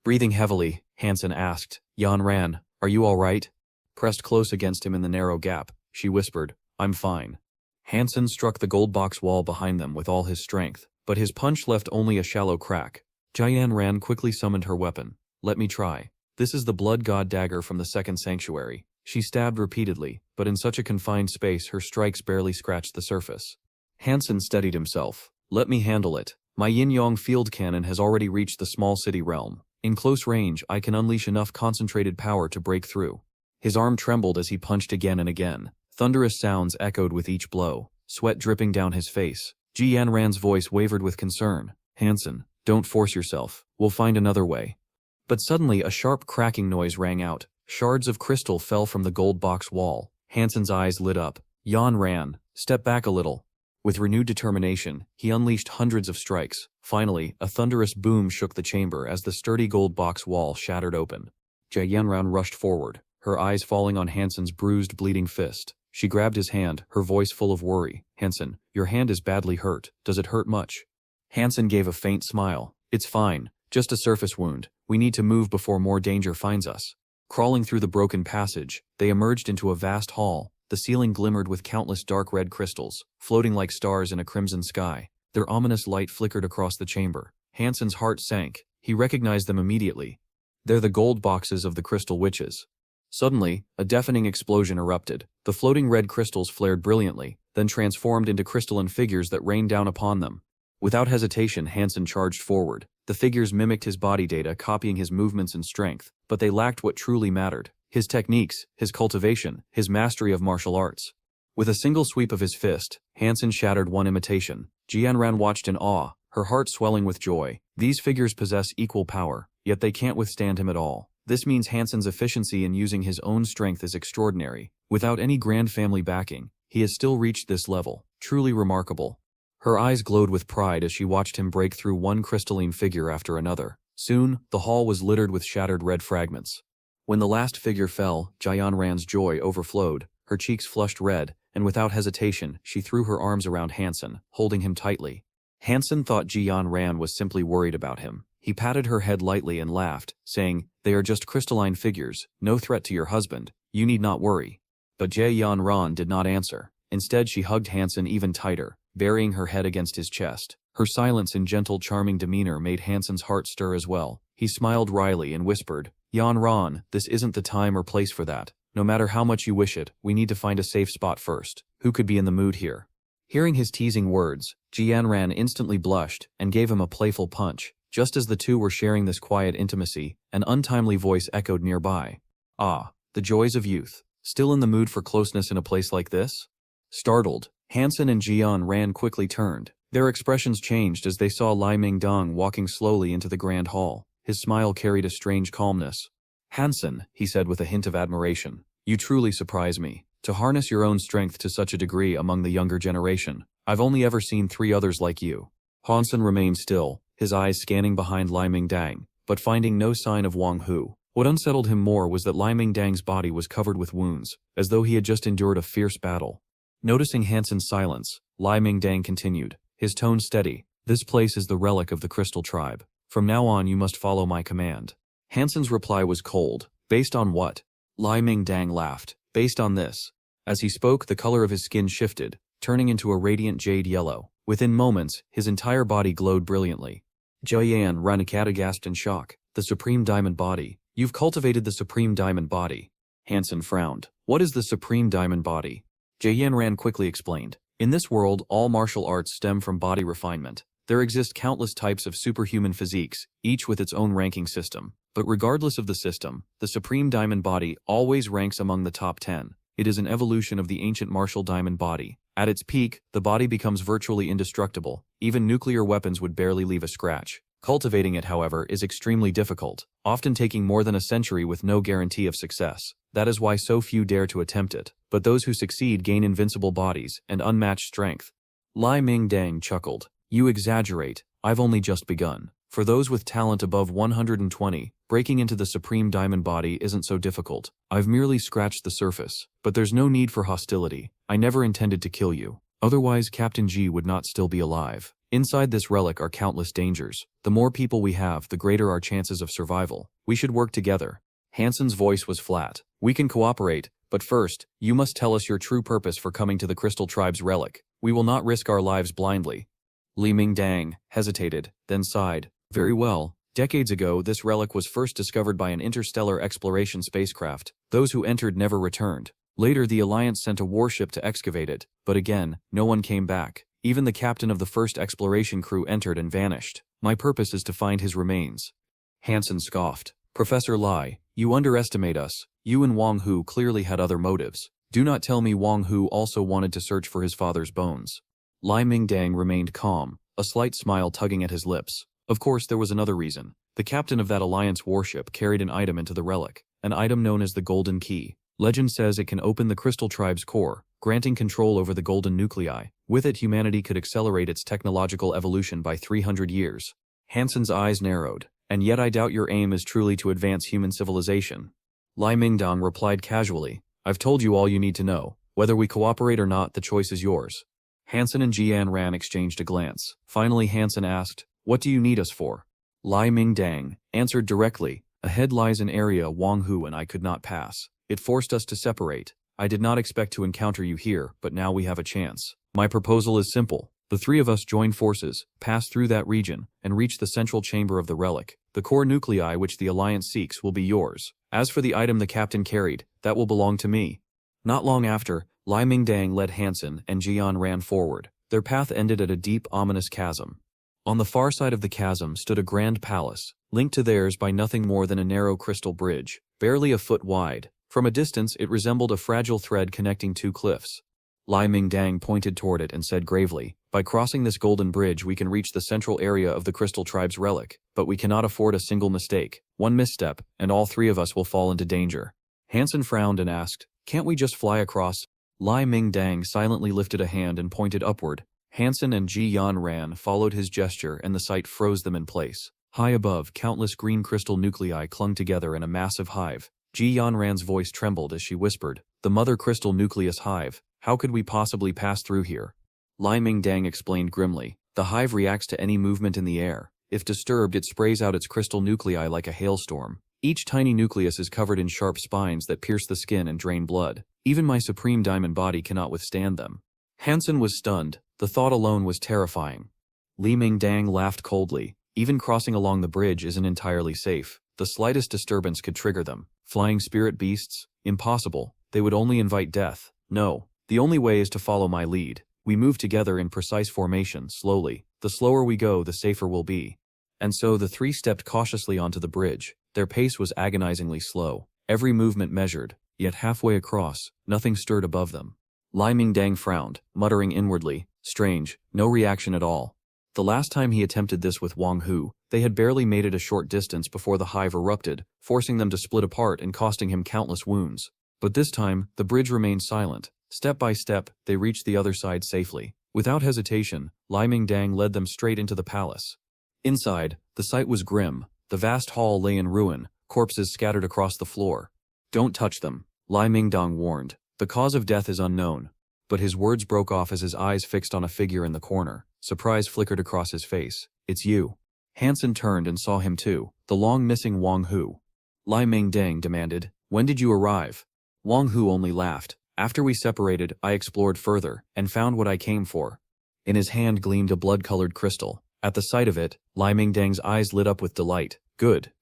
Breathing heavily, Hansen asked, "Jianran, are you all right?" Pressed close against him in the narrow gap, she whispered, "I'm fine." Hansen struck the gold box wall behind them with all his strength, but his punch left only a shallow crack. Jianran quickly summoned her weapon. "Let me try. This is the blood god dagger from the second sanctuary." She stabbed repeatedly, but in such a confined space her strikes barely scratched the surface. Hansen steadied himself. "Let me handle it. My yin-yang field cannon has already reached the small city realm. In close range, I can unleash enough concentrated power to break through." His arm trembled as he punched again and again. Thunderous sounds echoed with each blow, sweat dripping down his face. Jianran's voice wavered with concern. "Hansen, don't force yourself. We'll find another way." But suddenly a sharp cracking noise rang out. Shards of crystal fell from the gold box wall. Hansen's eyes lit up. Jianran, step back a little. With renewed determination, he unleashed hundreds of strikes. Finally, a thunderous boom shook the chamber as the sturdy gold box wall shattered open. Jianran rushed forward, her eyes falling on Hansen's bruised, bleeding fist. She grabbed his hand, her voice full of worry. "Hansen, your hand is badly hurt. Does it hurt much?" Hansen gave a faint smile. "It's fine. Just a surface wound. We need to move before more danger finds us." Crawling through the broken passage, they emerged into a vast hall. The ceiling glimmered with countless dark red crystals, floating like stars in a crimson sky. Their ominous light flickered across the chamber. Hansen's heart sank. He recognized them immediately. They're the gold boxes of the crystal witches. Suddenly, a deafening explosion erupted. The floating red crystals flared brilliantly, then transformed into crystalline figures that rained down upon them. Without hesitation, Hansen charged forward. The figures mimicked his body data, copying his movements and strength, but they lacked what truly mattered: his techniques, his cultivation, his mastery of martial arts. With a single sweep of his fist, Hansen shattered one imitation. Jianran watched in awe, her heart swelling with joy. These figures possess equal power, yet they can't withstand him at all. This means Hansen's efficiency in using his own strength is extraordinary. Without any grand family backing, he has still reached this level. Truly remarkable. Her eyes glowed with pride as she watched him break through one crystalline figure after another. Soon, the hall was littered with shattered red fragments. When the last figure fell, Jianran's joy overflowed. Her cheeks flushed red, and without hesitation, she threw her arms around Hansen, holding him tightly. Hansen thought Jianran was simply worried about him. He patted her head lightly and laughed, saying, "They are just crystalline figures, no threat to your husband. You need not worry." But Jianran did not answer. Instead, she hugged Hansen even tighter, burying her head against his chest. Her silence and gentle, charming demeanor made Hansen's heart stir as well. He smiled wryly and whispered, "Jianran, this isn't the time or place for that. No matter how much you wish it, we need to find a safe spot first. Who could be in the mood here?" Hearing his teasing words, Jianran instantly blushed and gave him a playful punch. Just as the two were sharing this quiet intimacy, an untimely voice echoed nearby. "Ah, the joys of youth. Still in the mood for closeness in a place like this?" Startled, Hansen and Jianran quickly turned. Their expressions changed as they saw Lai Mingdong walking slowly into the grand hall. His smile carried a strange calmness. "Hansen," he said with a hint of admiration, "you truly surprise me. To harness your own strength to such a degree among the younger generation. I've only ever seen 3 others like you. Hansen remained still, his eyes scanning behind Lai Mingdang, but finding no sign of Wang Hu. What unsettled him more was that Lai Mingdang's body was covered with wounds, as though he had just endured a fierce battle. Noticing Hansen's silence, Lai Mingdang continued, his tone steady. This place is the relic of the Crystal Tribe. From now on you must follow my command. Hansen's reply was cold. Based on what? Lai Mingdang laughed. Based on this. As he spoke, the color of his skin shifted, turning into a radiant jade yellow. Within moments, his entire body glowed brilliantly. Jian Ranakata gasped in shock. The Supreme Diamond Body. You've cultivated the Supreme Diamond Body. Hansen frowned. What is the Supreme Diamond Body? Jian Ran quickly explained. In this world, all martial arts stem from body refinement. There exist countless types of superhuman physiques, each with its own ranking system. But regardless of the system, the Supreme Diamond Body always ranks among the top 10. It is an evolution of the ancient martial diamond body. At its peak, the body becomes virtually indestructible. Even nuclear weapons would barely leave a scratch. Cultivating it, however, is extremely difficult, often taking more than a century with no guarantee of success. That is why so few dare to attempt it. But those who succeed gain invincible bodies and unmatched strength. Lai Mingdang chuckled. You exaggerate. I've only just begun. For those with talent above 120, breaking into the Supreme Diamond Body isn't so difficult. I've merely scratched the surface. But there's no need for hostility. I never intended to kill you. Otherwise, Captain G would not still be alive. Inside this relic are countless dangers. The more people we have, the greater our chances of survival. We should work together. Hansen's voice was flat. We can cooperate, but first, you must tell us your true purpose for coming to the Crystal Tribe's relic. We will not risk our lives blindly. Li Mingdang hesitated, then sighed. Very well. Decades ago, this relic was first discovered by an interstellar exploration spacecraft. Those who entered never returned. Later, the Alliance sent a warship to excavate it, but again, no one came back. Even the captain of the first exploration crew entered and vanished. My purpose is to find his remains. Hansen scoffed. Professor Lai, you underestimate us. You and Wang Hu clearly had other motives. Do not tell me Wang Hu also wanted to search for his father's bones. Lai Mingdang remained calm, a slight smile tugging at his lips. Of course, there was another reason. The captain of that Alliance warship carried an item into the relic, an item known as the Golden Key. Legend says it can open the Crystal Tribe's core, granting control over the golden nuclei. With it, humanity could accelerate its technological evolution by 300 years. Hansen's eyes narrowed. And yet I doubt your aim is truly to advance human civilization. Lai Mingdang replied casually. I've told you all you need to know. Whether we cooperate or not, the choice is yours. Hansen and Jian Ran exchanged a glance. Finally, Hansen asked, what do you need us for? Lai Mingdang answered directly. Ahead lies an area Wang Hu and I could not pass. It forced us to separate. I did not expect to encounter you here, but now we have a chance. My proposal is simple. The 3 of us join forces, pass through that region, and reach the central chamber of the relic. The core nuclei which the Alliance seeks will be yours. As for the item the captain carried, that will belong to me. Not long after, Lai Mingdang led Hansen and Jian ran forward. Their path ended at a deep, ominous chasm. On the far side of the chasm stood a grand palace, linked to theirs by nothing more than a narrow crystal bridge, barely a foot wide. From a distance, it resembled a fragile thread connecting 2 cliffs. Lai Mingdang pointed toward it and said gravely, by crossing this golden bridge we can reach the central area of the Crystal Tribe's relic, but we cannot afford a single mistake. One misstep, and all 3 of us will fall into danger. Hansen frowned and asked, can't we just fly across? Lai Mingdang silently lifted a hand and pointed upward. Hansen and Ji Yan Ran followed his gesture and the sight froze them in place. High above, countless green crystal nuclei clung together in a massive hive. Ji Yan Ran's voice trembled as she whispered, the mother crystal nucleus hive. How could we possibly pass through here? Lai Mingdang explained grimly. The hive reacts to any movement in the air. If disturbed, it sprays out its crystal nuclei like a hailstorm. Each tiny nucleus is covered in sharp spines that pierce the skin and drain blood. Even my Supreme Diamond Body cannot withstand them. Hansen was stunned. The thought alone was terrifying. Li Mingdang laughed coldly. Even crossing along the bridge isn't entirely safe. The slightest disturbance could trigger them. Flying spirit beasts? Impossible. They would only invite death. No. The only way is to follow my lead. We move together in precise formation, slowly. The slower we go, the safer we'll be. And so the 3 stepped cautiously onto the bridge. Their pace was agonizingly slow. Every movement measured. Yet halfway across, nothing stirred above them. Lai Mingdang frowned, muttering inwardly, strange, no reaction at all. The last time he attempted this with Wang Hu, they had barely made it a short distance before the hive erupted, forcing them to split apart and costing him countless wounds. But this time, the bridge remained silent. Step by step, they reached the other side safely. Without hesitation, Lai Mingdang led them straight into the palace. Inside, the sight was grim. The vast hall lay in ruin, corpses scattered across the floor. "Don't touch them," Lai Mingdang warned. "The cause of death is unknown." But his words broke off as his eyes fixed on a figure in the corner. Surprise flickered across his face. "It's you." Hansen turned and saw him too, the long-missing Wang Hu. Lai Mingdang demanded, "When did you arrive?" Wang Hu only laughed. "After we separated, I explored further, and found what I came for." In his hand gleamed a blood-colored crystal. At the sight of it, Lai Mingdang's eyes lit up with delight. Good,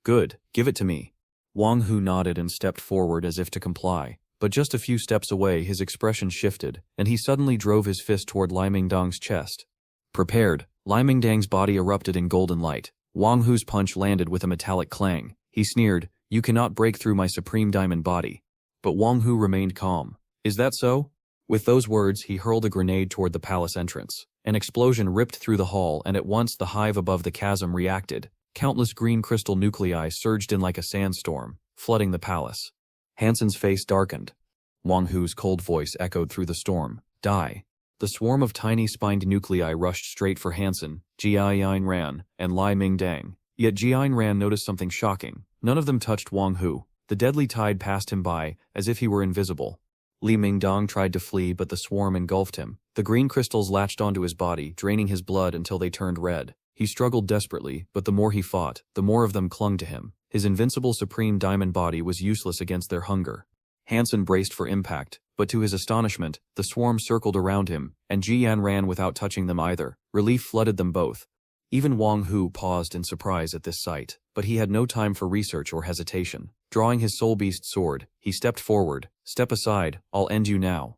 give it to me." Wang Hu nodded and stepped forward as if to comply. But just a few steps away his expression shifted, and he suddenly drove his fist toward Lai Mingdang's chest. Prepared, Lai Mingdang's body erupted in golden light. Wang Hu's punch landed with a metallic clang. He sneered, "You cannot break through my supreme diamond body." But Wang Hu remained calm. "Is that so?" With those words he hurled a grenade toward the palace entrance. An explosion ripped through the hall, and at once the hive above the chasm reacted. Countless green crystal nuclei surged in like a sandstorm, flooding the palace. Hansen's face darkened. Wang Hu's cold voice echoed through the storm. "Die." The swarm of tiny spined nuclei rushed straight for Hansen, Jiayin Ran, and Lai Mingdang. Yet Jiayin Ran noticed something shocking. None of them touched Wang Hu. The deadly tide passed him by, as if he were invisible. Li Mingdong tried to flee, but the swarm engulfed him. The green crystals latched onto his body, draining his blood until they turned red. He struggled desperately, but the more he fought, the more of them clung to him. His invincible supreme diamond body was useless against their hunger. Hansen braced for impact, but to his astonishment, the swarm circled around him, and Jiyan ran without touching them either. Relief flooded them both. Even Wang Hu paused in surprise at this sight, but he had no time for research or hesitation. Drawing his soul beast sword, he stepped forward. "Step aside, I'll end you now."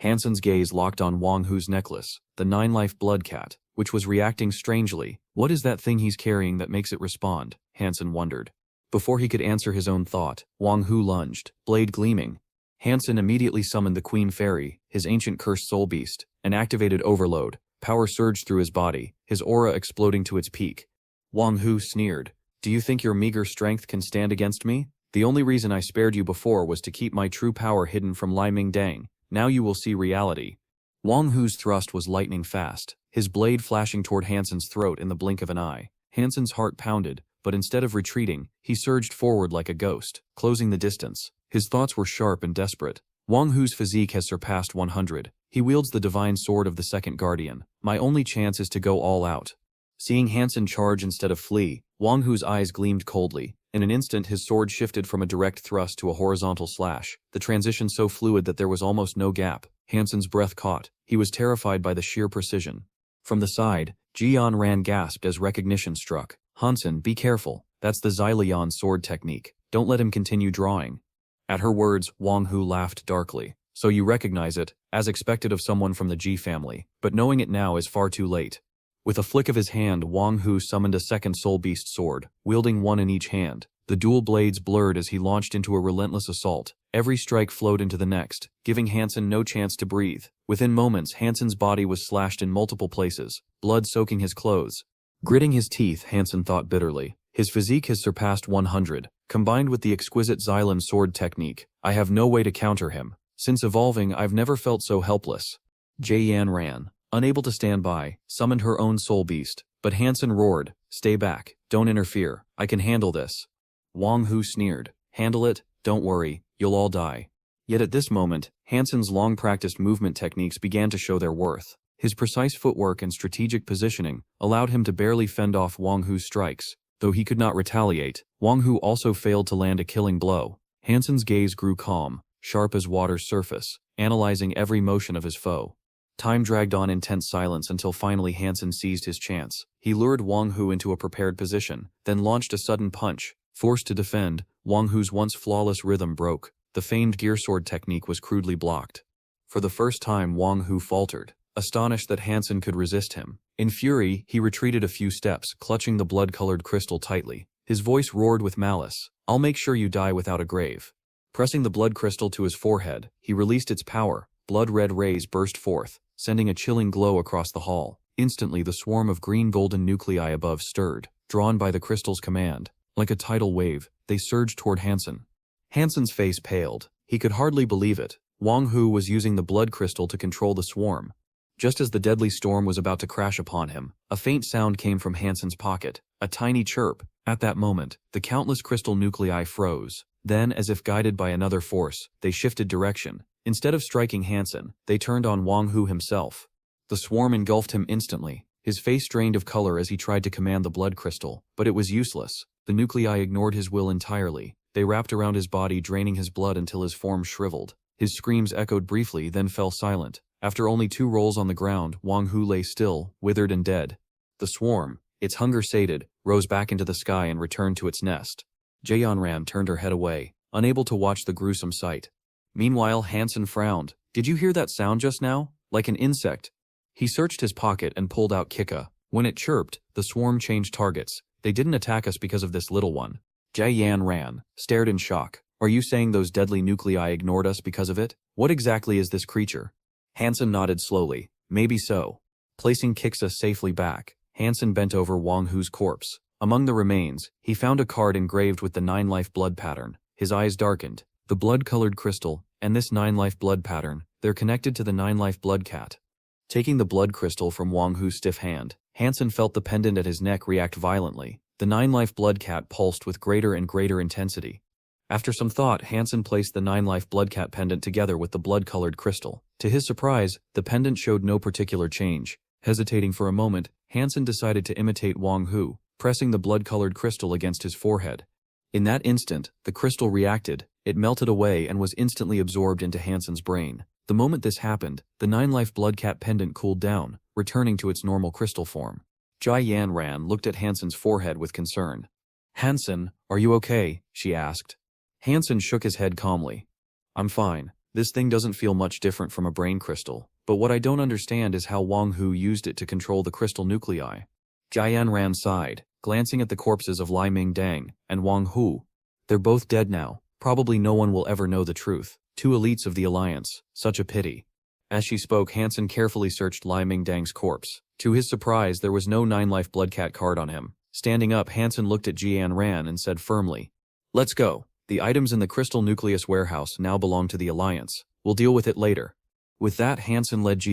Hansen's gaze locked on Wang Hu's necklace, the 9-life blood cat, which was reacting strangely. What is that thing he's carrying that makes it respond? Hansen wondered. Before he could answer his own thought, Wang Hu lunged, blade gleaming. Hansen immediately summoned the Queen Fairy, his ancient cursed soul beast, and activated Overload. Power surged through his body, his aura exploding to its peak. Wang Hu sneered. "Do you think your meager strength can stand against me? The only reason I spared you before was to keep my true power hidden from Lai Mingdang. Now you will see reality." Wang Hu's thrust was lightning fast, his blade flashing toward Hansen's throat in the blink of an eye. Hansen's heart pounded, but instead of retreating, he surged forward like a ghost, closing the distance. His thoughts were sharp and desperate. Wang Hu's physique has surpassed 100. He wields the divine sword of the Second Guardian. My only chance is to go all out. Seeing Hansen charge instead of flee, Wang Hu's eyes gleamed coldly. In an instant his sword shifted from a direct thrust to a horizontal slash, the transition so fluid that there was almost no gap. Hansen's breath caught. He was terrified by the sheer precision. From the side, Jian Ran gasped as recognition struck. "Hansen, be careful. That's the Xylian sword technique. Don't let him continue drawing." At her words, Wang Hu laughed darkly. "So you recognize it, as expected of someone from the Ji family, but knowing it now is far too late." With a flick of his hand, Wang Hu summoned a second soul beast sword, wielding one in each hand. The dual blades blurred as he launched into a relentless assault. Every strike flowed into the next, giving Hansen no chance to breathe. Within moments, Hansen's body was slashed in multiple places, blood soaking his clothes. Gritting his teeth, Hansen thought bitterly. His physique has surpassed 100. Combined with the exquisite Xylan sword technique, I have no way to counter him. Since evolving, I've never felt so helpless. Jian Ran, unable to stand by, summoned her own soul beast, but Hansen roared, "Stay back, don't interfere, I can handle this." Wang Hu sneered, "Handle it? Don't worry, you'll all die." Yet at this moment, Hansen's long-practiced movement techniques began to show their worth. His precise footwork and strategic positioning allowed him to barely fend off Wang Hu's strikes. Though he could not retaliate, Wang Hu also failed to land a killing blow. Hansen's gaze grew calm, sharp as water's surface, analyzing every motion of his foe. Time dragged on in tense silence until finally Hansen seized his chance. He lured Wang Hu into a prepared position, then launched a sudden punch. Forced to defend, Wang Hu's once flawless rhythm broke. The famed gear sword technique was crudely blocked. For the first time, Wang Hu faltered, astonished that Hansen could resist him. In fury, he retreated a few steps, clutching the blood-colored crystal tightly. His voice roared with malice. "I'll make sure you die without a grave." Pressing the blood crystal to his forehead, he released its power. Blood-red rays burst forth, sending a chilling glow across the hall. Instantly, the swarm of green-golden nuclei above stirred, drawn by the crystal's command. Like a tidal wave, they surged toward Hansen. Hansen's face paled. He could hardly believe it. Wang Hu was using the blood crystal to control the swarm. Just as the deadly storm was about to crash upon him, a faint sound came from Hansen's pocket, a tiny chirp. At that moment, the countless crystal nuclei froze. Then, as if guided by another force, they shifted direction. Instead of striking Hansen, they turned on Wang Hu himself. The swarm engulfed him instantly. His face drained of color as he tried to command the blood crystal, but it was useless. The nuclei ignored his will entirely. They wrapped around his body, draining his blood until his form shriveled. His screams echoed briefly, then fell silent. After only 2 rolls on the ground, Wang Hu lay still, withered and dead. The swarm, its hunger sated, rose back into the sky and returned to its nest. Jianran turned her head away, unable to watch the gruesome sight. Meanwhile, Hansen frowned. "Did you hear that sound just now? Like an insect?" He searched his pocket and pulled out Kika. When it chirped, the swarm changed targets. "They didn't attack us because of this little one." Jianran stared in shock. "Are you saying those deadly nuclei ignored us because of it? What exactly is this creature?" Hansen nodded slowly. "Maybe so." Placing Kiksa safely back, Hansen bent over Wang Hu's corpse. Among the remains, he found a card engraved with the 9-life blood pattern. His eyes darkened. The blood-colored crystal, and this 9-life blood pattern, they're connected to the 9-life blood cat. Taking the blood crystal from Wang Hu's stiff hand, Hansen felt the pendant at his neck react violently. The 9-life blood cat pulsed with greater and greater intensity. After some thought, Hansen placed the 9-life blood cat pendant together with the blood-colored crystal. To his surprise, the pendant showed no particular change. Hesitating for a moment, Hansen decided to imitate Wang Hu, pressing the blood-colored crystal against his forehead. In that instant, the crystal reacted. It melted away and was instantly absorbed into Hansen's brain. The moment this happened, the 9-life blood cat pendant cooled down, returning to its normal crystal form. Jianran looked at Hansen's forehead with concern. "Hansen, are you okay?" she asked. Hansen shook his head calmly. "I'm fine. This thing doesn't feel much different from a brain crystal, but what I don't understand is how Wang Hu used it to control the crystal nuclei." Jianran sighed, glancing at the corpses of Lai Mingdang and Wang Hu. "They're both dead now. Probably no one will ever know the truth. 2 elites of the Alliance. Such a pity." As she spoke, Hansen carefully searched Lai Mingdang's corpse. To his surprise, there was no 9-life blood cat card on him. Standing up, Hansen looked at Jianran and said firmly, "Let's go. The items in the crystal nucleus warehouse now belong to the Alliance. We'll deal with it later." With that, Hansen led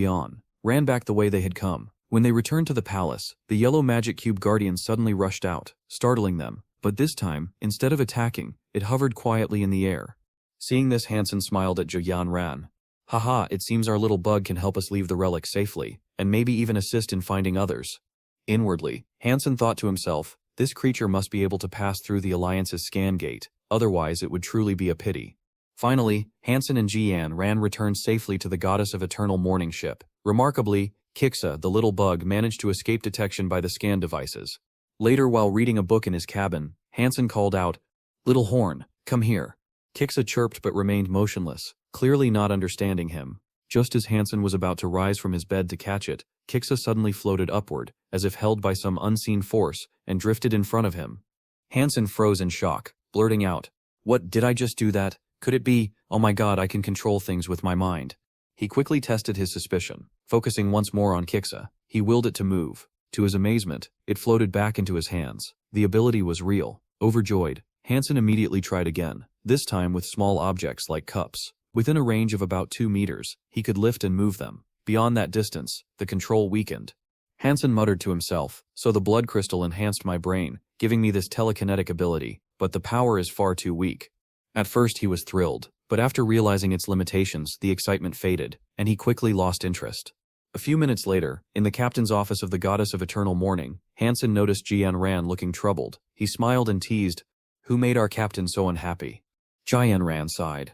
Ran back the way they had come. When they returned to the palace, the yellow magic cube guardian suddenly rushed out, startling them. But this time, instead of attacking, it hovered quietly in the air. Seeing this, Hansen smiled at Jianran. "Haha, it seems our little bug can help us leave the relic safely, and maybe even assist in finding others." Inwardly, Hansen thought to himself, this creature must be able to pass through the Alliance's scan gate, otherwise it would truly be a pity. Finally, Hansen and Jianran returned safely to the Goddess of Eternal Morning ship. Remarkably, Kiksa, the little bug, managed to escape detection by the scan devices. Later, while reading a book in his cabin, Hansen called out, "Little Horn, come here." Kiksa chirped but remained motionless, clearly not understanding him. Just as Hansen was about to rise from his bed to catch it, Kiksa suddenly floated upward, as if held by some unseen force, and drifted in front of him. Hansen froze in shock, blurting out, "What, did I just do that? Could it be, oh my god, I can control things with my mind." He quickly tested his suspicion. Focusing once more on Kiksa, he willed it to move. To his amazement, it floated back into his hands. The ability was real. Overjoyed, Hansen immediately tried again, this time with small objects like cups. Within a range of about 2 meters, he could lift and move them. Beyond that distance, the control weakened. Hansen muttered to himself, "So the blood crystal enhanced my brain, giving me this telekinetic ability, but the power is far too weak." At first he was thrilled, but after realizing its limitations, the excitement faded, and he quickly lost interest. A few minutes later, in the captain's office of the Goddess of Eternal Morning, Hansen noticed Jianran looking troubled. He smiled and teased, "Who made our captain so unhappy?" Jianran sighed.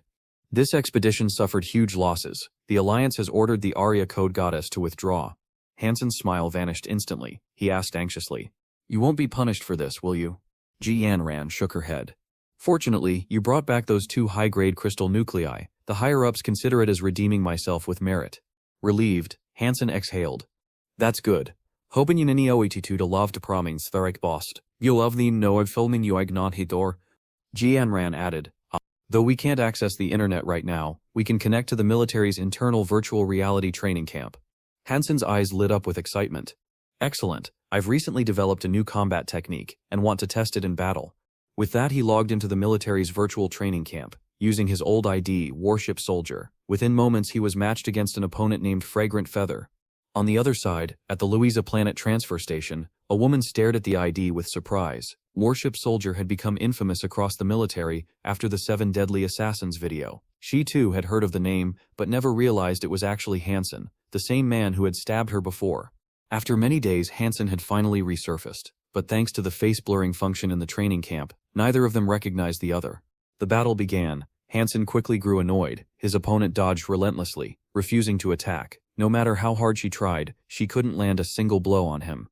"This expedition suffered huge losses. The Alliance has ordered the Arya Code Goddess to withdraw." Hansen's smile vanished instantly. He asked anxiously, "You won't be punished for this, will you?" Jianran shook her head. "Fortunately, you brought back those 2 high-grade crystal nuclei. The higher-ups consider it as redeeming myself with merit." Relieved, Hansen exhaled. "That's good. Hopen yun ini oititu to love to praming spheric bost. You love the no of filming you ignot hitor." Jianran added, "Though we can't access the internet right now, we can connect to the military's internal virtual reality training camp." Hansen's eyes lit up with excitement. "Excellent. I've recently developed a new combat technique and want to test it in battle." With that, he logged into the military's virtual training camp. using his old ID, Warship Soldier. Within moments he was matched against an opponent named Fragrant Feather. On the other side, at the Louisa Planet transfer station, a woman stared at the ID with surprise. Warship Soldier had become infamous across the military after the 7 Deadly Assassins video. She too had heard of the name, but never realized it was actually Hansen, the same man who had stabbed her before. After many days, Hansen had finally resurfaced, but thanks to the face-blurring function in the training camp, neither of them recognized the other. The battle began. Hansen quickly grew annoyed. His opponent dodged relentlessly, refusing to attack. No matter how hard she tried, she couldn't land a single blow on him.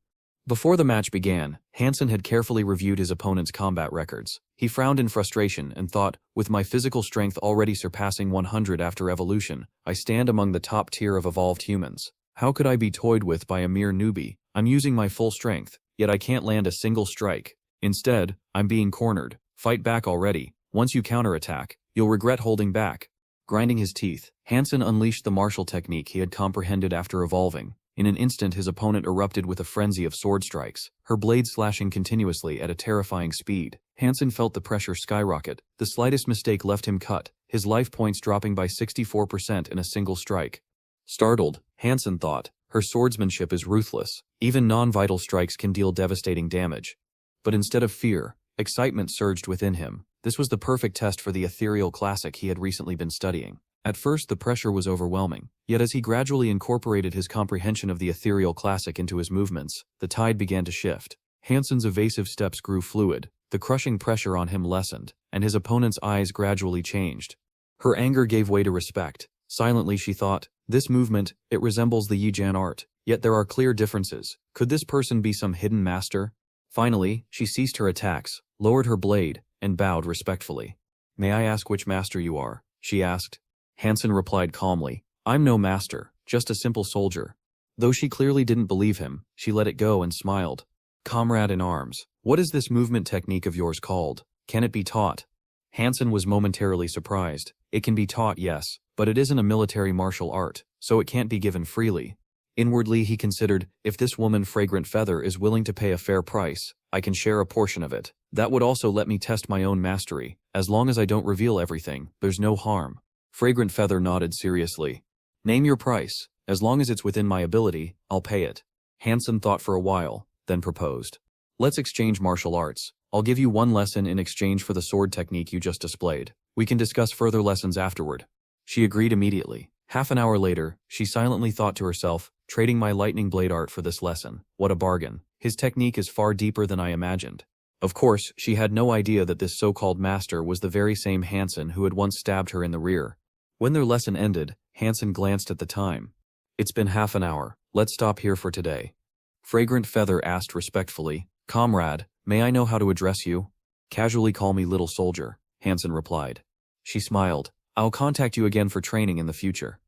Before the match began, Hansen had carefully reviewed his opponent's combat records. He frowned in frustration and thought, with my physical strength already surpassing 100 after evolution, I stand among the top tier of evolved humans. How could I be toyed with by a mere newbie? I'm using my full strength, yet I can't land a single strike. Instead, I'm being cornered. Fight back already. Once you counterattack, you'll regret holding back. Grinding his teeth, Hansen unleashed the martial technique he had comprehended after evolving. In an instant his opponent erupted with a frenzy of sword strikes, her blades slashing continuously at a terrifying speed. Hansen felt the pressure skyrocket. The slightest mistake left him cut, his life points dropping by 64% in a single strike. Startled, Hansen thought, her swordsmanship is ruthless. Even non-vital strikes can deal devastating damage. But instead of fear, excitement surged within him. This was the perfect test for the ethereal classic he had recently been studying. At first the pressure was overwhelming, yet as he gradually incorporated his comprehension of the ethereal classic into his movements, the tide began to shift. Hansen's evasive steps grew fluid, the crushing pressure on him lessened, and his opponent's eyes gradually changed. Her anger gave way to respect. Silently she thought, this movement, it resembles the Yijan art, yet there are clear differences. Could this person be some hidden master? Finally, she ceased her attacks, lowered her blade, and bowed respectfully. May I ask which master you are? She asked. Hansen replied calmly, I'm no master, just a simple soldier. Though she clearly didn't believe him, she let it go and smiled. Comrade in arms, what is this movement technique of yours called? Can it be taught? Hansen was momentarily surprised. It can be taught, yes, but it isn't a military martial art, so it can't be given freely. Inwardly he considered, if this woman Fragrant Feather is willing to pay a fair price, I can share a portion of it. That would also let me test my own mastery. As long as I don't reveal everything, there's no harm. Fragrant Feather nodded seriously. Name your price. As long as it's within my ability, I'll pay it. Hansen thought for a while, then proposed. Let's exchange martial arts. I'll give you one lesson in exchange for the sword technique you just displayed. We can discuss further lessons afterward. She agreed immediately. Half an hour later, she silently thought to herself, trading my lightning blade art for this lesson. What a bargain. His technique is far deeper than I imagined. Of course, she had no idea that this so-called master was the very same Hansen who had once stabbed her in the rear. When their lesson ended, Hansen glanced at the time. It's been half an hour. Let's stop here for today. Fragrant Feather asked respectfully, Comrade, may I know how to address you? Casually call me Little Soldier, Hansen replied. She smiled. I'll contact you again for training in the future.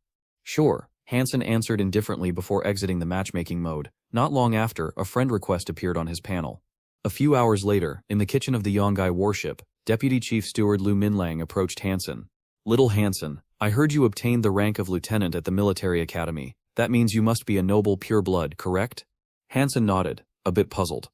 Sure, Hansen answered indifferently before exiting the matchmaking mode. Not long after, a friend request appeared on his panel. A few hours later, in the kitchen of the Yongai warship, Deputy Chief Steward Lu Minlang approached Hansen. Little Hansen, I heard you obtained the rank of lieutenant at the military academy. That means you must be a noble pureblood, correct? Hansen nodded, a bit puzzled.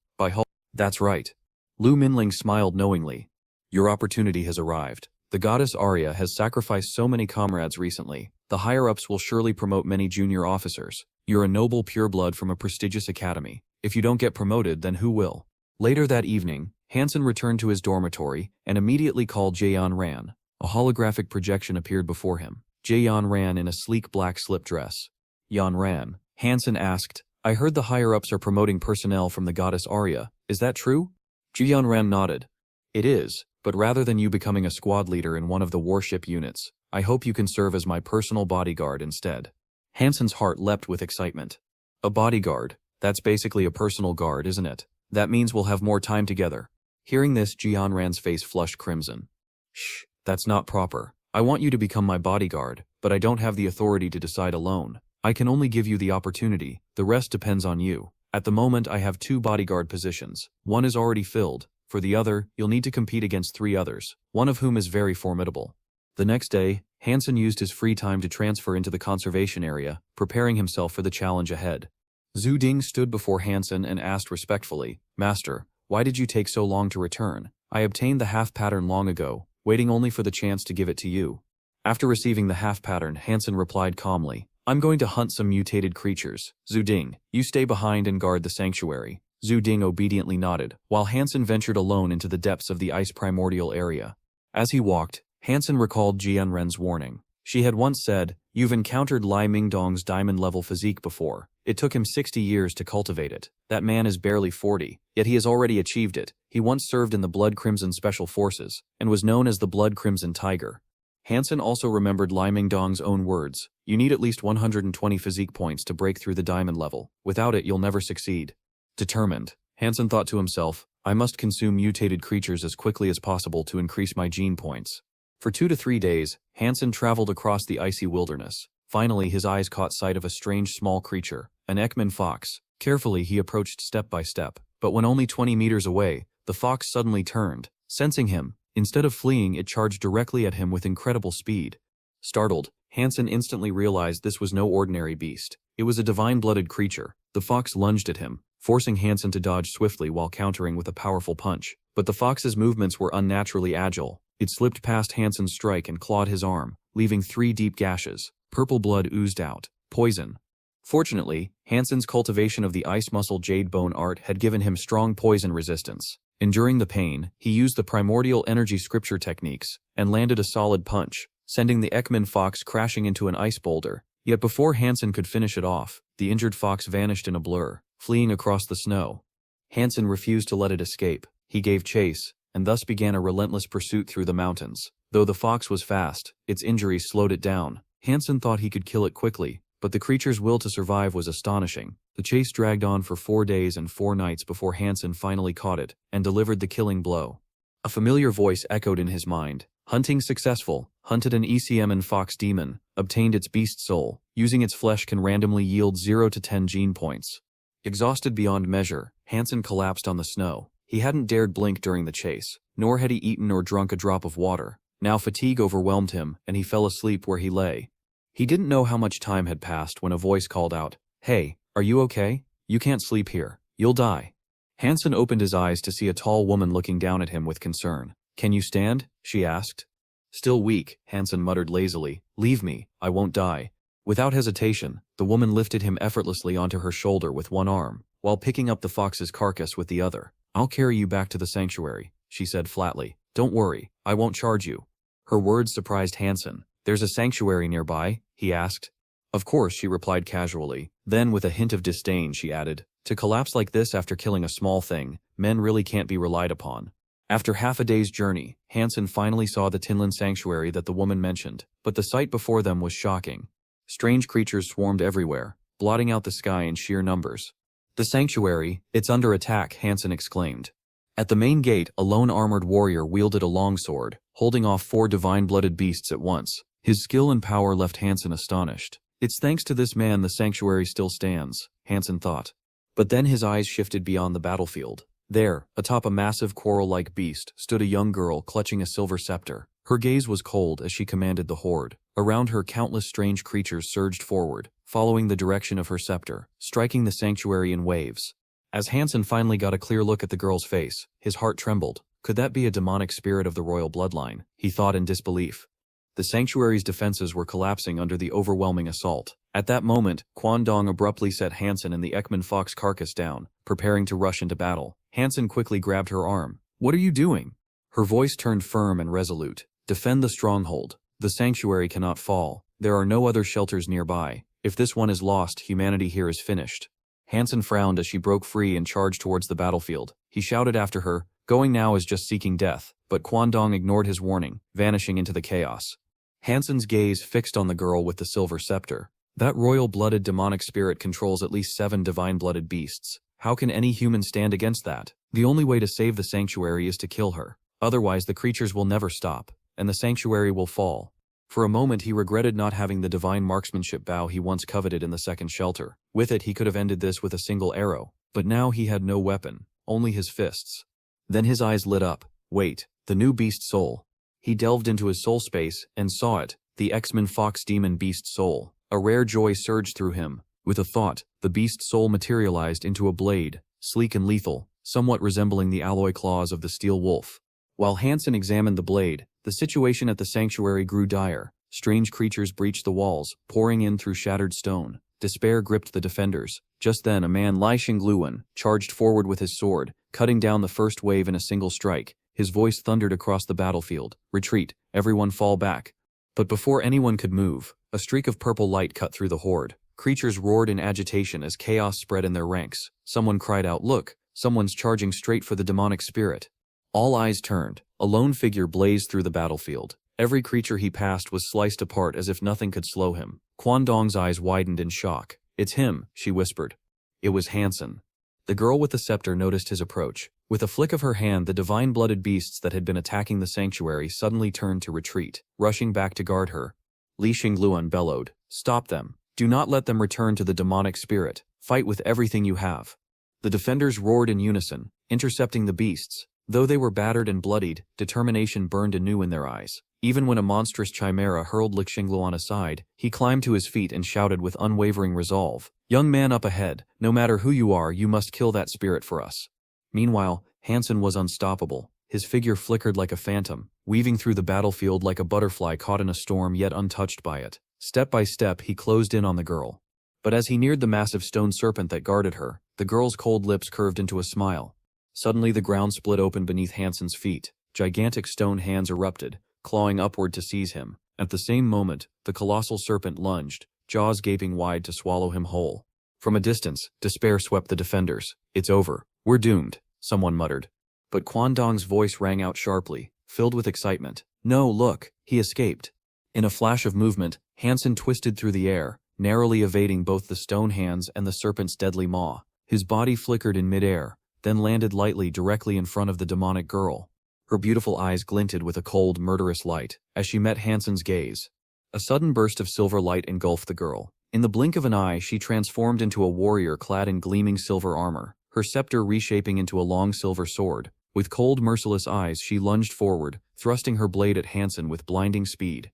That's right. Lu Minling smiled knowingly. Your opportunity has arrived. The goddess Arya has sacrificed so many comrades recently. The higher-ups will surely promote many junior officers. You're a noble pureblood from a prestigious academy. If you don't get promoted, then who will? Later that evening, Hansen returned to his dormitory and immediately called Jaeyon Ran. A holographic projection appeared before him. Jaeyon ran in a sleek black slip dress. Yan Ran. Hansen asked, I heard the higher-ups are promoting personnel from the goddess Arya. Is that true? Jaeyon Ran nodded. It is, but rather than you becoming a squad leader in one of the warship units, I hope you can serve as my personal bodyguard instead. Hansen's heart leapt with excitement. A bodyguard? That's basically a personal guard, isn't it? That means we'll have more time together. Hearing this, Jaeyon Ran's face flushed crimson. Shh. That's not proper. I want you to become my bodyguard, but I don't have the authority to decide alone. I can only give you the opportunity. The rest depends on you. At the moment I have 2 bodyguard positions. One is already filled. For the other, you'll need to compete against 3 others, one of whom is very formidable. The next day, Hansen used his free time to transfer into the conservation area, preparing himself for the challenge ahead. Zhu Ding stood before Hansen and asked respectfully, Master, why did you take so long to return? I obtained the half pattern long ago. waiting only for the chance to give it to you. After receiving the half-pattern, Hansen replied calmly, I'm going to hunt some mutated creatures. Zhu Ding, you stay behind and guard the sanctuary. Zhu Ding obediently nodded, while Hansen ventured alone into the depths of the ice primordial area. As he walked, Hansen recalled Jianren's warning. She had once said, you've encountered Lai Mingdong's diamond-level physique before. It took him 60 years to cultivate it. That man is barely 40, yet he has already achieved it. He once served in the Blood Crimson Special Forces, and was known as the Blood Crimson Tiger. Hansen also remembered Lai Mingdong's own words, you need at least 120 physique points to break through the diamond level. Without it, you'll never succeed. Determined, Hansen thought to himself, I must consume mutated creatures as quickly as possible to increase my gene points. For 2 to 3 days, Hansen traveled across the icy wilderness. Finally, his eyes caught sight of a strange small creature, an Ekman fox. Carefully, he approached step by step, but when only 20 meters away, the fox suddenly turned. Sensing him, instead of fleeing, it charged directly at him with incredible speed. Startled, Hansen instantly realized this was no ordinary beast. It was a divine-blooded creature. The fox lunged at him, forcing Hansen to dodge swiftly while countering with a powerful punch. But the fox's movements were unnaturally agile. It slipped past Hansen's strike and clawed his arm, leaving 3 deep gashes. Purple blood oozed out. Poison. Fortunately, Hansen's cultivation of the ice muscle jade bone art had given him strong poison resistance. Enduring the pain, he used the primordial energy scripture techniques, and landed a solid punch, sending the Ekman fox crashing into an ice boulder. Yet before Hansen could finish it off, the injured fox vanished in a blur, fleeing across the snow. Hansen refused to let it escape. He gave chase, and thus began a relentless pursuit through the mountains. Though the fox was fast, its injuries slowed it down. Hansen thought he could kill it quickly, but the creature's will to survive was astonishing. The chase dragged on for 4 days and 4 nights before Hansen finally caught it and delivered the killing blow. A familiar voice echoed in his mind. Hunting successful. Hunted an ECM fox demon. Obtained its beast soul. Using its flesh can randomly yield 0 to 10 gene points. Exhausted beyond measure, Hansen collapsed on the snow. He hadn't dared blink during the chase, nor had he eaten or drunk a drop of water. Now fatigue overwhelmed him, and he fell asleep where he lay. He didn't know how much time had passed when a voice called out, Hey, are you okay? You can't sleep here. You'll die. Hansen opened his eyes to see a tall woman looking down at him with concern. Can you stand? She asked. Still weak, Hansen muttered lazily. Leave me, I won't die. Without hesitation, the woman lifted him effortlessly onto her shoulder with one arm, while picking up the fox's carcass with the other. I'll carry you back to the sanctuary, she said flatly. Don't worry, I won't charge you. Her words surprised Hansen. There's a sanctuary nearby? He asked. Of course, she replied casually. Then with a hint of disdain she added, to collapse like this after killing a small thing, men really can't be relied upon. After half a day's journey, Hansen finally saw the Tinlin sanctuary that the woman mentioned, but the sight before them was shocking. Strange creatures swarmed everywhere, blotting out the sky in sheer numbers. The sanctuary, it's under attack, Hansen exclaimed. At the main gate, a lone armored warrior wielded a longsword, holding off 4 divine-blooded beasts at once. His skill and power left Hansen astonished. It's thanks to this man the sanctuary still stands, Hansen thought. But then his eyes shifted beyond the battlefield. There, atop a massive coral-like beast, stood a young girl clutching a silver scepter. Her gaze was cold as she commanded the horde. Around her, countless strange creatures surged forward, following the direction of her scepter, striking the sanctuary in waves. As Hansen finally got a clear look at the girl's face, his heart trembled. Could that be a demonic spirit of the royal bloodline? He thought in disbelief. The sanctuary's defenses were collapsing under the overwhelming assault. At that moment, Quan Dong abruptly set Hansen and the Ekman fox carcass down, preparing to rush into battle. Hansen quickly grabbed her arm. What are you doing? Her voice turned firm and resolute. Defend the stronghold. The sanctuary cannot fall. There are no other shelters nearby. If this one is lost, humanity here is finished. Hansen frowned as she broke free and charged towards the battlefield. He shouted after her, going now is just seeking death, but Quan Dong ignored his warning, vanishing into the chaos. Hansen's gaze fixed on the girl with the silver scepter. That royal-blooded demonic spirit controls at least 7 divine-blooded beasts. How can any human stand against that? The only way to save the sanctuary is to kill her. Otherwise, the creatures will never stop, and the sanctuary will fall. For a moment he regretted not having the divine marksmanship bow he once coveted in the second shelter. With it he could have ended this with a single arrow, but now he had no weapon, only his fists. Then his eyes lit up. Wait, the new beast soul. He delved into his soul space and saw it, the Ekman fox demon beast soul. A rare joy surged through him. With a thought, the beast soul materialized into a blade, sleek and lethal, somewhat resembling the alloy claws of the steel wolf. While Hansen examined the blade, The situation at the sanctuary grew dire. Strange creatures breached the walls, pouring in through shattered stone. Despair gripped the defenders. Just then a man, Li Xingluan, charged forward with his sword, cutting down the first wave in a single strike. His voice thundered across the battlefield. "Retreat, everyone fall back." But before anyone could move, a streak of purple light cut through the horde. Creatures roared in agitation as chaos spread in their ranks. Someone cried out, "Look, someone's charging straight for the demonic spirit." All eyes turned. A lone figure blazed through the battlefield. Every creature he passed was sliced apart as if nothing could slow him. Quan Dong's eyes widened in shock. "It's him," she whispered. It was Hansen. The girl with the scepter noticed his approach. With a flick of her hand, the divine-blooded beasts that had been attacking the sanctuary suddenly turned to retreat, rushing back to guard her. Li Xingluan bellowed, "Stop them. Do not let them return to the demonic spirit. Fight with everything you have." The defenders roared in unison, intercepting the beasts. Though they were battered and bloodied, determination burned anew in their eyes. Even when a monstrous chimera hurled Li Xingluan aside, he climbed to his feet and shouted with unwavering resolve, "Young man up ahead, no matter who you are, you must kill that spirit for us." Meanwhile, Hansen was unstoppable. His figure flickered like a phantom, weaving through the battlefield like a butterfly caught in a storm yet untouched by it. Step by step, he closed in on the girl. But as he neared the massive stone serpent that guarded her, the girl's cold lips curved into a smile. Suddenly the ground split open beneath Hansen's feet. Gigantic stone hands erupted, clawing upward to seize him. At the same moment, the colossal serpent lunged, jaws gaping wide to swallow him whole. From a distance, despair swept the defenders. "It's over. We're doomed," someone muttered. But Quan Dong's voice rang out sharply, filled with excitement. "No, look, he escaped." In a flash of movement, Hansen twisted through the air, narrowly evading both the stone hands and the serpent's deadly maw. His body flickered in midair, then landed lightly directly in front of the demonic girl. Her beautiful eyes glinted with a cold, murderous light as she met Hansen's gaze. A sudden burst of silver light engulfed the girl. In the blink of an eye, she transformed into a warrior clad in gleaming silver armor, her scepter reshaping into a long silver sword. With cold, merciless eyes, she lunged forward, thrusting her blade at Hansen with blinding speed.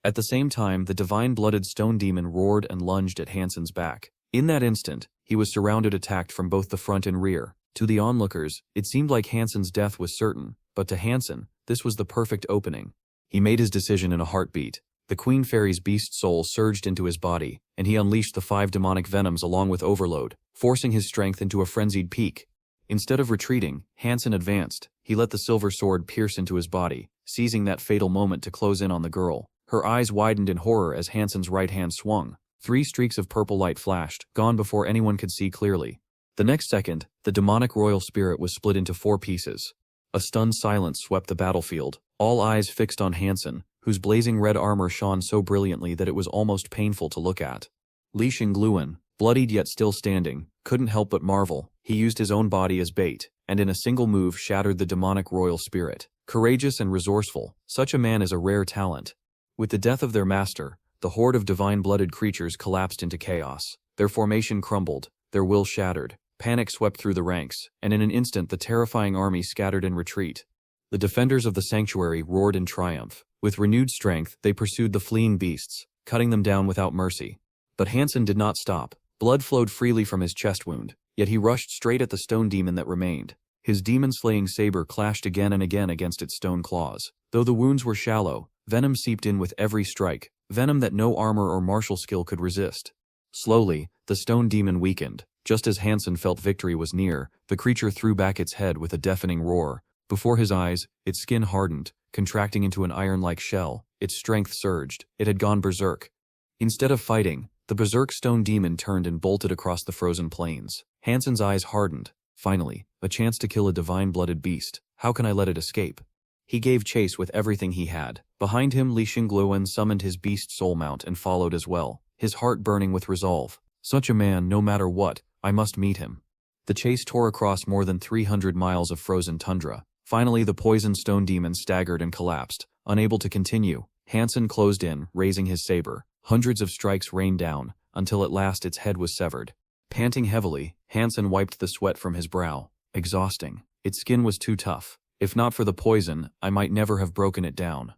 At the same time, the divine-blooded stone demon roared and lunged at Hansen's back. In that instant, he was surrounded, attacked from both the front and rear. To the onlookers, it seemed like Hansen's death was certain, but to Hansen, this was the perfect opening. He made his decision in a heartbeat. The Queen Fairy's beast soul surged into his body, and he unleashed the 5 demonic venoms along with Overload, forcing his strength into a frenzied peak. Instead of retreating, Hansen advanced. He let the silver sword pierce into his body, seizing that fatal moment to close in on the girl. Her eyes widened in horror as Hansen's right hand swung. 3 streaks of purple light flashed, gone before anyone could see clearly. The next second, the demonic royal spirit was split into 4 pieces. A stunned silence swept the battlefield, all eyes fixed on Hansen, whose blazing red armor shone so brilliantly that it was almost painful to look at. Li Xingluan, bloodied yet still standing, couldn't help but marvel. He used his own body as bait, and in a single move shattered the demonic royal spirit. Courageous and resourceful, such a man is a rare talent. With the death of their master, the horde of divine-blooded creatures collapsed into chaos. Their formation crumbled, their will shattered. Panic swept through the ranks, and in an instant the terrifying army scattered in retreat. The defenders of the sanctuary roared in triumph. With renewed strength, they pursued the fleeing beasts, cutting them down without mercy. But Hansen did not stop. Blood flowed freely from his chest wound, yet he rushed straight at the stone demon that remained. His demon-slaying saber clashed again and again against its stone claws. Though the wounds were shallow, venom seeped in with every strike, venom that no armor or martial skill could resist. Slowly, the stone demon weakened. Just as Hansen felt victory was near, the creature threw back its head with a deafening roar. Before his eyes, its skin hardened, contracting into an iron-like shell. Its strength surged. It had gone berserk. Instead of fighting, the berserk stone demon turned and bolted across the frozen plains. Hansen's eyes hardened. Finally, a chance to kill a divine-blooded beast. How can I let it escape? He gave chase with everything he had. Behind him, Li Xingluan summoned his beast soul mount and followed as well, his heart burning with resolve. Such a man, no matter what, I must meet him. The chase tore across more than 300 miles of frozen tundra. Finally, the poisoned stone demon staggered and collapsed. Unable to continue, Hansen closed in, raising his saber. Hundreds of strikes rained down, until at last its head was severed. Panting heavily, Hansen wiped the sweat from his brow. Exhausting. Its skin was too tough. If not for the poison, I might never have broken it down.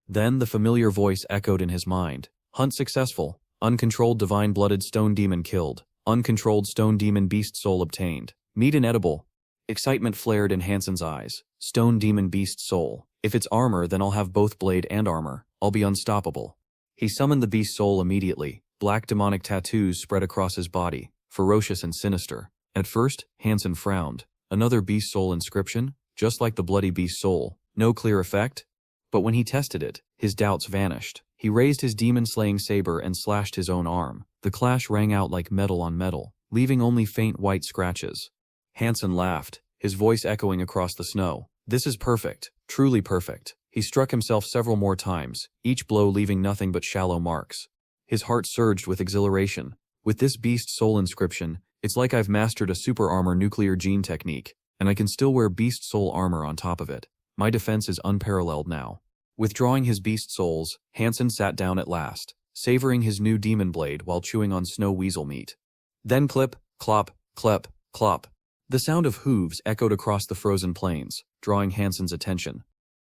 Then the familiar voice echoed in his mind. Hunt successful. Uncontrolled divine-blooded stone demon killed. Uncontrolled stone demon beast soul obtained. Meat inedible. Excitement flared in Hansen's eyes. Stone demon beast soul. If it's armor, then I'll have both blade and armor. I'll be unstoppable. He summoned the beast soul immediately. Black demonic tattoos spread across his body, ferocious and sinister. At first, Hansen frowned. Another beast soul inscription? Just like the bloody beast soul. No clear effect? But when he tested it, his doubts vanished. He raised his demon-slaying saber and slashed his own arm. The clash rang out like metal on metal, leaving only faint white scratches. Hansen laughed, his voice echoing across the snow. This is perfect, truly perfect. He struck himself several more times, each blow leaving nothing but shallow marks. His heart surged with exhilaration. With this beast soul inscription, it's like I've mastered a super armor nuclear gene technique, and I can still wear beast soul armor on top of it. My defense is unparalleled now. Withdrawing his beast souls, Hansen sat down at last, savoring his new demon blade while chewing on snow weasel meat. Then clip, clop, clep, clop. The sound of hooves echoed across the frozen plains, drawing Hansen's attention.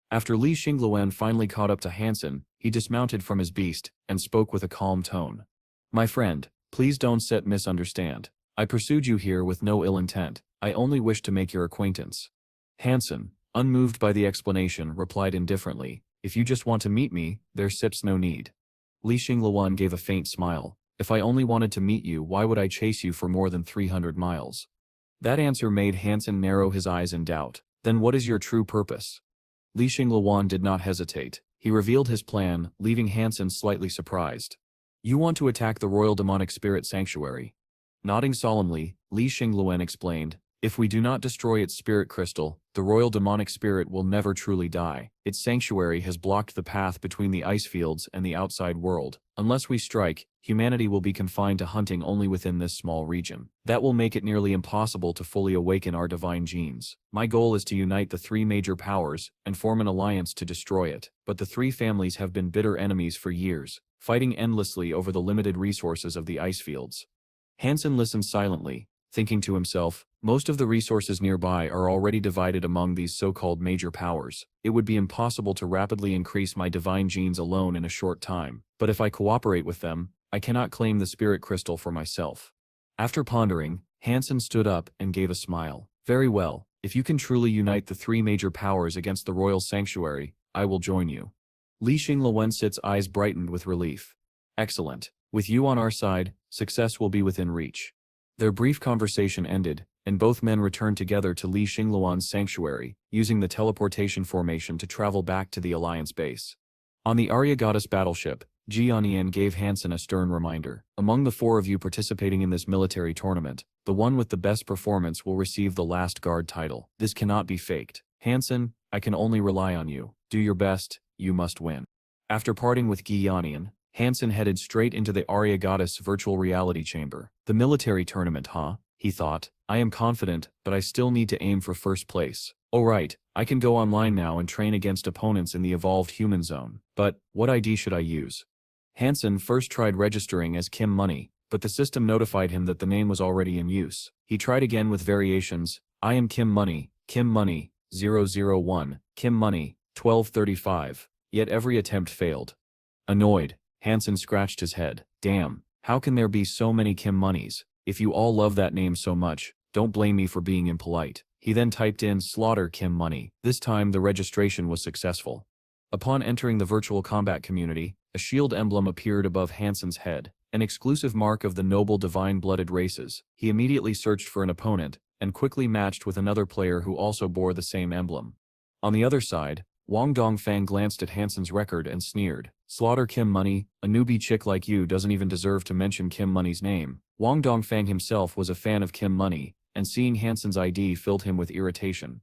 After Li Xingluan finally caught up to Hansen, he dismounted from his beast and spoke with a calm tone. My friend, please don't misunderstand. I pursued you here with no ill intent. I only wished to make your acquaintance. Hansen, unmoved by the explanation, replied indifferently, if you just want to meet me, there sits no need. Li Xingluan gave a faint smile. If I only wanted to meet you, why would I chase you for more than 300 miles? That answer made Hansen narrow his eyes in doubt. Then what is your true purpose? Li Xingluan did not hesitate. He revealed his plan, leaving Hansen slightly surprised. You want to attack the Royal Demonic Spirit Sanctuary. Nodding solemnly, Li Xingluan explained, if we do not destroy its spirit crystal, the Royal Demonic Spirit will never truly die. Its sanctuary has blocked the path between the ice fields and the outside world. Unless we strike, humanity will be confined to hunting only within this small region. That will make it nearly impossible to fully awaken our divine genes. My goal is to unite the three major powers and form an alliance to destroy it. But the three families have been bitter enemies for years, fighting endlessly over the limited resources of the ice fields. Hansen listened silently, thinking to himself, most of the resources nearby are already divided among these so-called major powers. It would be impossible to rapidly increase my divine genes alone in a short time, but if I cooperate with them, I cannot claim the spirit crystal for myself. After pondering, Hansen stood up and gave a smile. Very well, if you can truly unite the three major powers against the royal sanctuary, I will join you. Li Xingluan's eyes brightened with relief. Excellent. With you on our side, success will be within reach. Their brief conversation ended, and both men returned together to Li Xingluan's sanctuary, using the teleportation formation to travel back to the Alliance base. On the Arya Goddess battleship, Jianian gave Hansen a stern reminder. Among the four of you participating in this military tournament, the one with the best performance will receive the last guard title. This cannot be faked. Hansen, I can only rely on you. Do your best, you must win. After parting with Jianian, Hansen headed straight into the Arya Goddess virtual reality chamber. The military tournament, huh? He thought. I am confident, but I still need to aim for first place. Alright, I can go online now and train against opponents in the evolved human zone. But, what ID should I use? Hansen first tried registering as Kim Money, but the system notified him that the name was already in use. He tried again with variations. I am Kim Money 001, Kim Money, 1235. Yet every attempt failed. Annoyed, Hansen scratched his head. Damn, how can there be so many Kim Moneys? If you all love that name so much, don't blame me for being impolite. He then typed in Slaughter Kim Money. This time the registration was successful. Upon entering the virtual combat community, a shield emblem appeared above Hansen's head, an exclusive mark of the noble divine-blooded races. He immediately searched for an opponent, and quickly matched with another player who also bore the same emblem. On the other side, Wang Dongfang glanced at Hansen's record and sneered. Slaughter Kim Money, a newbie chick like you doesn't even deserve to mention Kim Money's name. Wang Dongfang himself was a fan of Kim Money, and seeing Hansen's ID filled him with irritation.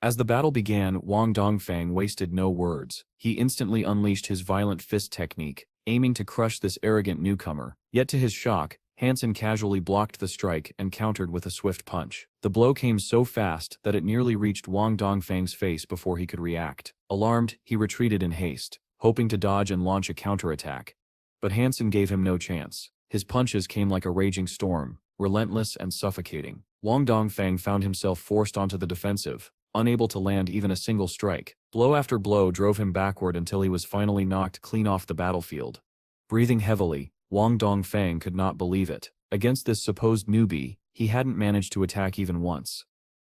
As the battle began, Wang Dongfang wasted no words. He instantly unleashed his violent fist technique, aiming to crush this arrogant newcomer. Yet to his shock, Hansen casually blocked the strike and countered with a swift punch. The blow came so fast that it nearly reached Wang Dongfang's face before he could react. Alarmed, he retreated in haste, hoping to dodge and launch a counterattack. But Hansen gave him no chance. His punches came like a raging storm, relentless and suffocating. Wang Dongfang found himself forced onto the defensive, unable to land even a single strike. Blow after blow drove him backward until he was finally knocked clean off the battlefield. Breathing heavily, Wang Dongfang could not believe it. Against this supposed newbie, he hadn't managed to attack even once.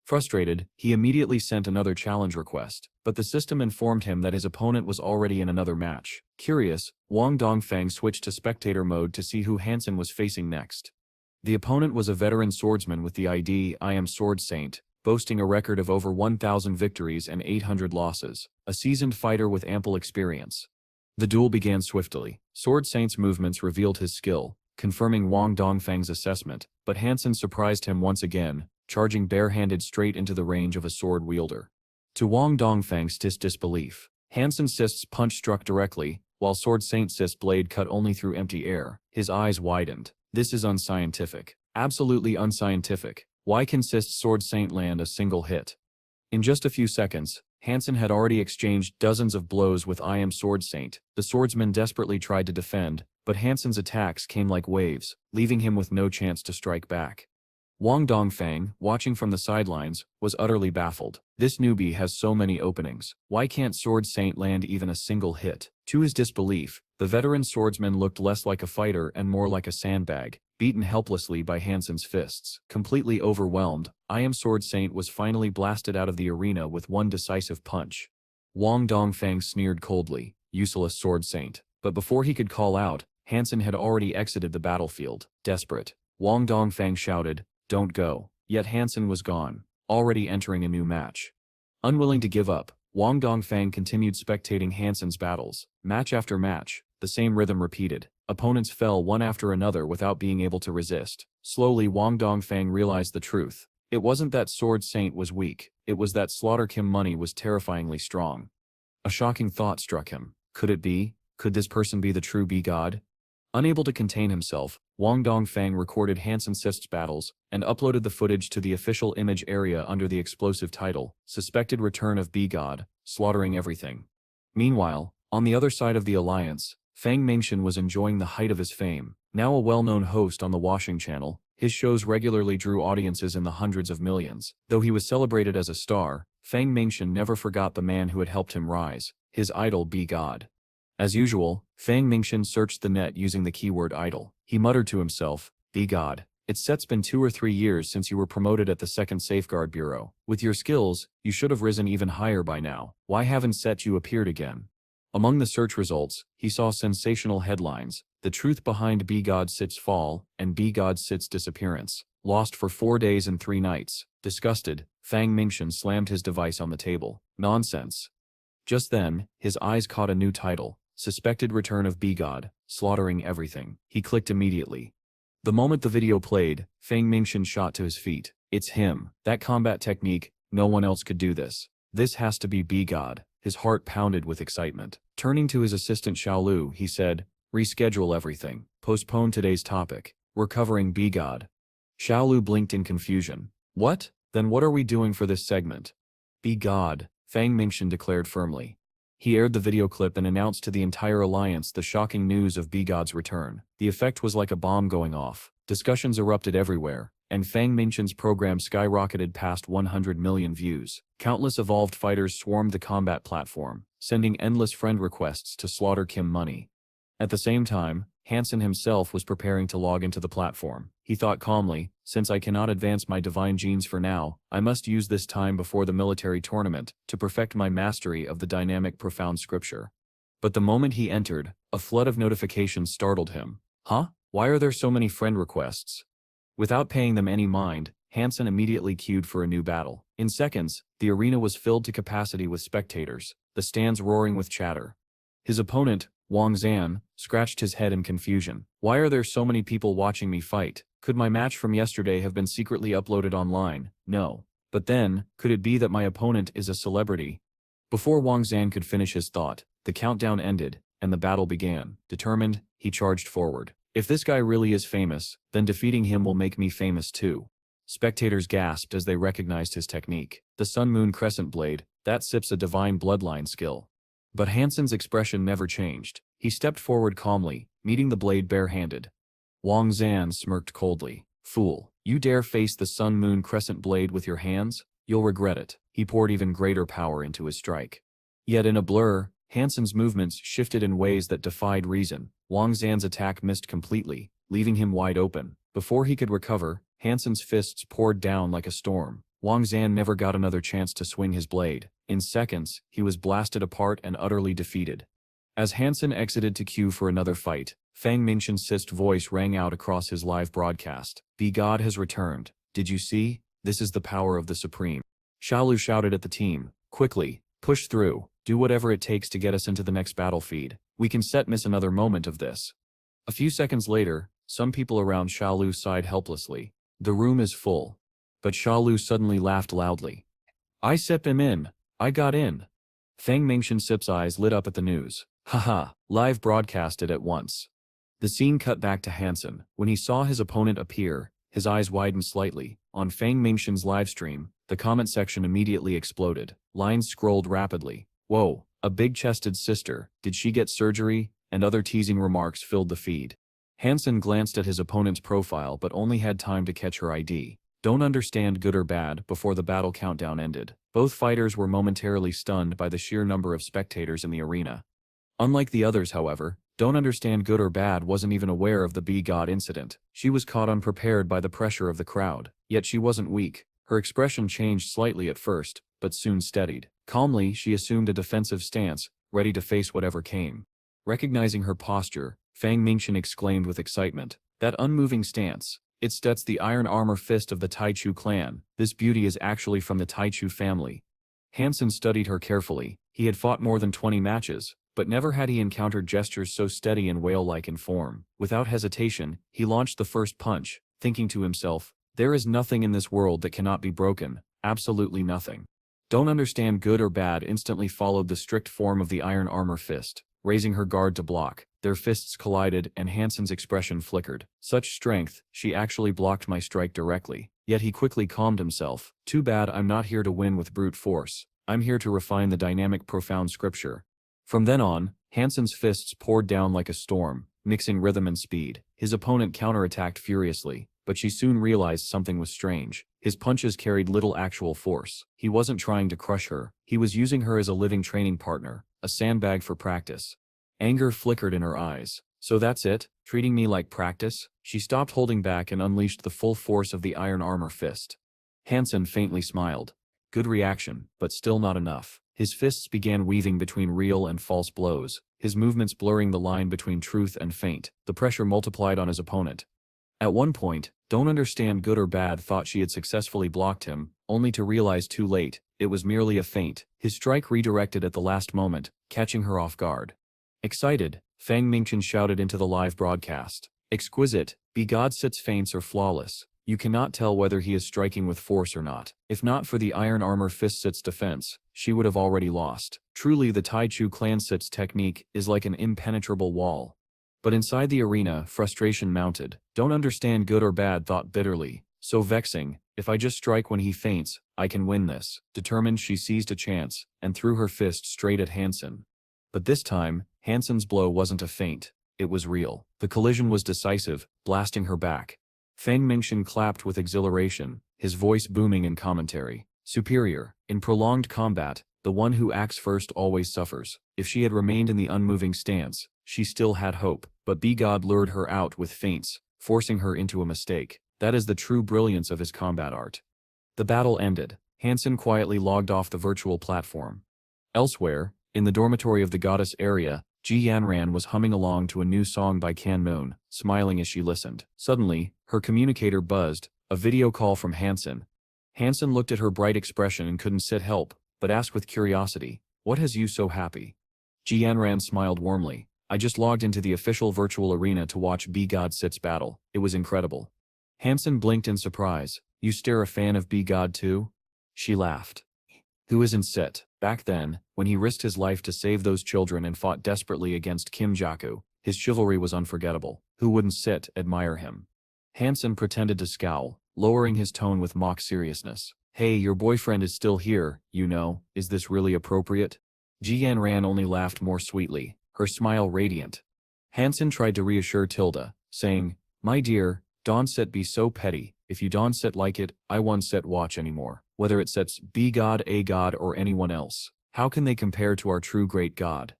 Frustrated, he immediately sent another challenge request, but the system informed him that his opponent was already in another match. Curious, Wang Dongfang switched to spectator mode to see who Hansen was facing next. The opponent was a veteran swordsman with the ID I Am Sword Saint, boasting a record of over 1,000 victories and 800 losses, a seasoned fighter with ample experience. The duel began swiftly. Sword Saint's movements revealed his skill, confirming Wang Dongfang's assessment, but Hansen surprised him once again, charging barehanded straight into the range of a sword wielder. To Wang Dongfang's disbelief, Hansen's Sist's punch struck directly, while Sword Saint's Sist's blade cut only through empty air. His eyes widened. This is unscientific. Absolutely unscientific. Why can Sist's Sword Saint land a single hit? In just a few seconds, Hansen had already exchanged dozens of blows with I Am Sword Saint. The swordsman desperately tried to defend, but Hansen's attacks came like waves, leaving him with no chance to strike back. Wang Dongfang, watching from the sidelines, was utterly baffled. This newbie has so many openings. Why can't Sword Saint land even a single hit? To his disbelief, the veteran swordsman looked less like a fighter and more like a sandbag, beaten helplessly by Hansen's fists. Completely overwhelmed, I Am Sword Saint was finally blasted out of the arena with one decisive punch. Wang Dongfang sneered coldly, "Useless Sword Saint." But before he could call out, Hansen had already exited the battlefield. Desperate, Wang Dongfang shouted, "Don't go." Yet Hansen was gone, already entering a new match. Unwilling to give up, Wang Dongfang continued spectating Hansen's battles. Match after match, the same rhythm repeated. Opponents fell one after another without being able to resist. Slowly Wang Dongfang realized the truth. It wasn't that Sword Saint was weak, it was that Slaughter Kim Money was terrifyingly strong. A shocking thought struck him. Could it be? Could this person be the true B-God? Unable to contain himself, Wang Dongfang recorded Hansen Sist's battles and uploaded the footage to the official image area under the explosive title, "Suspected Return of B-God, Slaughtering Everything." Meanwhile, on the other side of the alliance, Fang Mingxian was enjoying the height of his fame. Now a well-known host on the Washing Channel, his shows regularly drew audiences in the hundreds of millions. Though he was celebrated as a star, Fang Mingxian never forgot the man who had helped him rise, his idol B-God. As usual, Fang Mingxian searched the net using the keyword idol. He muttered to himself, "B-God, it's been 2 or 3 years since you were promoted at the 2nd Safeguard Bureau. With your skills, you should have risen even higher by now. Why haven't you appeared again?" Among the search results, he saw sensational headlines: "The truth behind B-God Sit's fall," and "B-God Sit's disappearance. Lost for 4 days and 3 nights. Disgusted, Fang Mingxian slammed his device on the table. Nonsense. Just then, his eyes caught a new title: "Suspected Return of B-God, Slaughtering Everything." He clicked immediately. The moment the video played, Fang Mingxian shot to his feet. It's him. That combat technique, no one else could do this. This has to be B-God. His heart pounded with excitement. Turning to his assistant Xiaolu, he said, "Reschedule everything. Postpone today's topic. We're covering B-God." Xiaolu blinked in confusion. "What? Then what are we doing for this segment?" "B-God," Fang Mingxian declared firmly. He aired the video clip and announced to the entire alliance the shocking news of B-God's return. The effect was like a bomb going off. Discussions erupted everywhere, and Fang Mingxian's program skyrocketed past 100 million views. Countless evolved fighters swarmed the combat platform, sending endless friend requests to Slaughter Kim Money. At the same time, Hansen himself was preparing to log into the platform. He thought calmly, "Since I cannot advance my divine genes for now, I must use this time before the military tournament to perfect my mastery of the dynamic profound scripture." But the moment he entered, a flood of notifications startled him. Huh? Why are there so many friend requests? Without paying them any mind, Hansen immediately queued for a new battle. In seconds, the arena was filled to capacity with spectators, the stands roaring with chatter. His opponent, Wang Zan, scratched his head in confusion. "Why are there so many people watching me fight? Could my match from yesterday have been secretly uploaded online? No. But then, could it be that my opponent is a celebrity?" Before Wang Zan could finish his thought, the countdown ended, and the battle began. Determined, he charged forward. "If this guy really is famous, then defeating him will make me famous too." Spectators gasped as they recognized his technique. The Sun-Moon Crescent Blade, that sips a divine bloodline skill. But Hansen's expression never changed. He stepped forward calmly, meeting the blade barehanded. Wang Zan smirked coldly. "Fool, you dare face the Sun-Moon Crescent Blade with your hands? You'll regret it." He poured even greater power into his strike. Yet in a blur, Hansen's movements shifted in ways that defied reason. Wang Zan's attack missed completely, leaving him wide open. Before he could recover, Hansen's fists poured down like a storm. Wang Zan never got another chance to swing his blade. In seconds, he was blasted apart and utterly defeated. As Hansen exited to queue for another fight, Fang Mingqian's hissed voice rang out across his live broadcast. "The god has returned. Did you see? This is the power of the Supreme." Xiaolu shouted at the team, "Quickly, push through, do whatever it takes to get us into the next battlefield. We can miss another moment of this." A few seconds later, some people around Xiaolu sighed helplessly. "The room is full." But Xiaolu suddenly laughed loudly. "I sip him in. I got in." Fang Mingqian's eyes lit up at the news. "Haha, live broadcasted at once." The scene cut back to Hansen. When he saw his opponent appear, his eyes widened slightly. On Fang Mingqian's livestream, the comment section immediately exploded. Lines scrolled rapidly. "Whoa, a big-chested sister, did she get surgery?" and other teasing remarks filled the feed. Hansen glanced at his opponent's profile but only had time to catch her ID. "Don't understand good or bad" before the battle countdown ended. Both fighters were momentarily stunned by the sheer number of spectators in the arena. Unlike the others, however, Don't Understand Good or Bad wasn't even aware of the B-God incident. She was caught unprepared by the pressure of the crowd. Yet she wasn't weak. Her expression changed slightly at first, but soon steadied. Calmly, she assumed a defensive stance, ready to face whatever came. Recognizing her posture, Fang Mingqian exclaimed with excitement, "That unmoving stance. That's the iron armor fist of the Taichu clan. This beauty is actually from the Taichu family." Hansen studied her carefully. He had fought more than 20 matches, but never had he encountered gestures so steady and whale-like in form. Without hesitation, he launched the first punch, thinking to himself, "There is nothing in this world that cannot be broken, absolutely nothing." Don't Understand Good or Bad instantly followed the strict form of the iron armor fist, raising her guard to block. Their fists collided and Hansen's expression flickered. "Such strength, she actually blocked my strike directly." Yet he quickly calmed himself. "Too bad I'm not here to win with brute force. I'm here to refine the dynamic profound scripture." From then on, Hansen's fists poured down like a storm, mixing rhythm and speed. His opponent counterattacked furiously, but she soon realized something was strange. His punches carried little actual force. He wasn't trying to crush her. He was using her as a living training partner, a sandbag for practice. Anger flickered in her eyes. "So that's it? Treating me like practice?" She stopped holding back and unleashed the full force of the iron armor fist. Hansen faintly smiled. Good reaction, but still not enough. His fists began weaving between real and false blows, his movements blurring the line between truth and feint. The pressure multiplied on his opponent. At one point, Don't Understand Good or Bad thought she had successfully blocked him, only to realize too late, it was merely a feint. His strike redirected at the last moment, catching her off guard. Excited, Fang Mingqian shouted into the live broadcast. "Exquisite, B-God Sit's feints are flawless. You cannot tell whether he is striking with force or not. If not for the iron armor fist Sit's defense, she would have already lost. Truly the Taichu clan Sit's technique is like an impenetrable wall." But inside the arena, frustration mounted. Don't Understand Good or Bad thought bitterly. "So vexing, if I just strike when he feints, I can win this." Determined, she seized a chance, and threw her fist straight at Hansen. But this time, Hansen's blow wasn't a feint. It was real. The collision was decisive, blasting her back. Fang Mingqian clapped with exhilaration, his voice booming in commentary. "Superior. In prolonged combat, the one who acts first always suffers." If she had remained in the unmoving stance, she still had hope, but B-God lured her out with feints, forcing her into a mistake. That is the true brilliance of his combat art. The battle ended. Hansen quietly logged off the virtual platform. Elsewhere, in the dormitory of the goddess area, Ji Yanran was humming along to a new song by Kan Moon, smiling as she listened. Suddenly, her communicator buzzed, a video call from Hansen. Hansen looked at her bright expression and couldn't help but ask with curiosity, "What has you so happy?" Ji Yanran smiled warmly. "I just logged into the official virtual arena to watch B-God Sit's battle. It was incredible." Hansen blinked in surprise. "You still a fan of B-God too?" She laughed. "Who isn't Sit?" Back then, when he risked his life to save those children and fought desperately against Kim Jaku, his chivalry was unforgettable. Who wouldn't admire him? Hansen pretended to scowl, lowering his tone with mock seriousness. "Hey, your boyfriend is still here, you know. Is this really appropriate?" Ji Yanran only laughed more sweetly, her smile radiant. Hansen tried to reassure Tilda, saying, "My dear, don't be so petty. If you don't like it, I won't watch anymore. Whether it sets B-God, A-God or anyone else. How can they compare to our true great God?"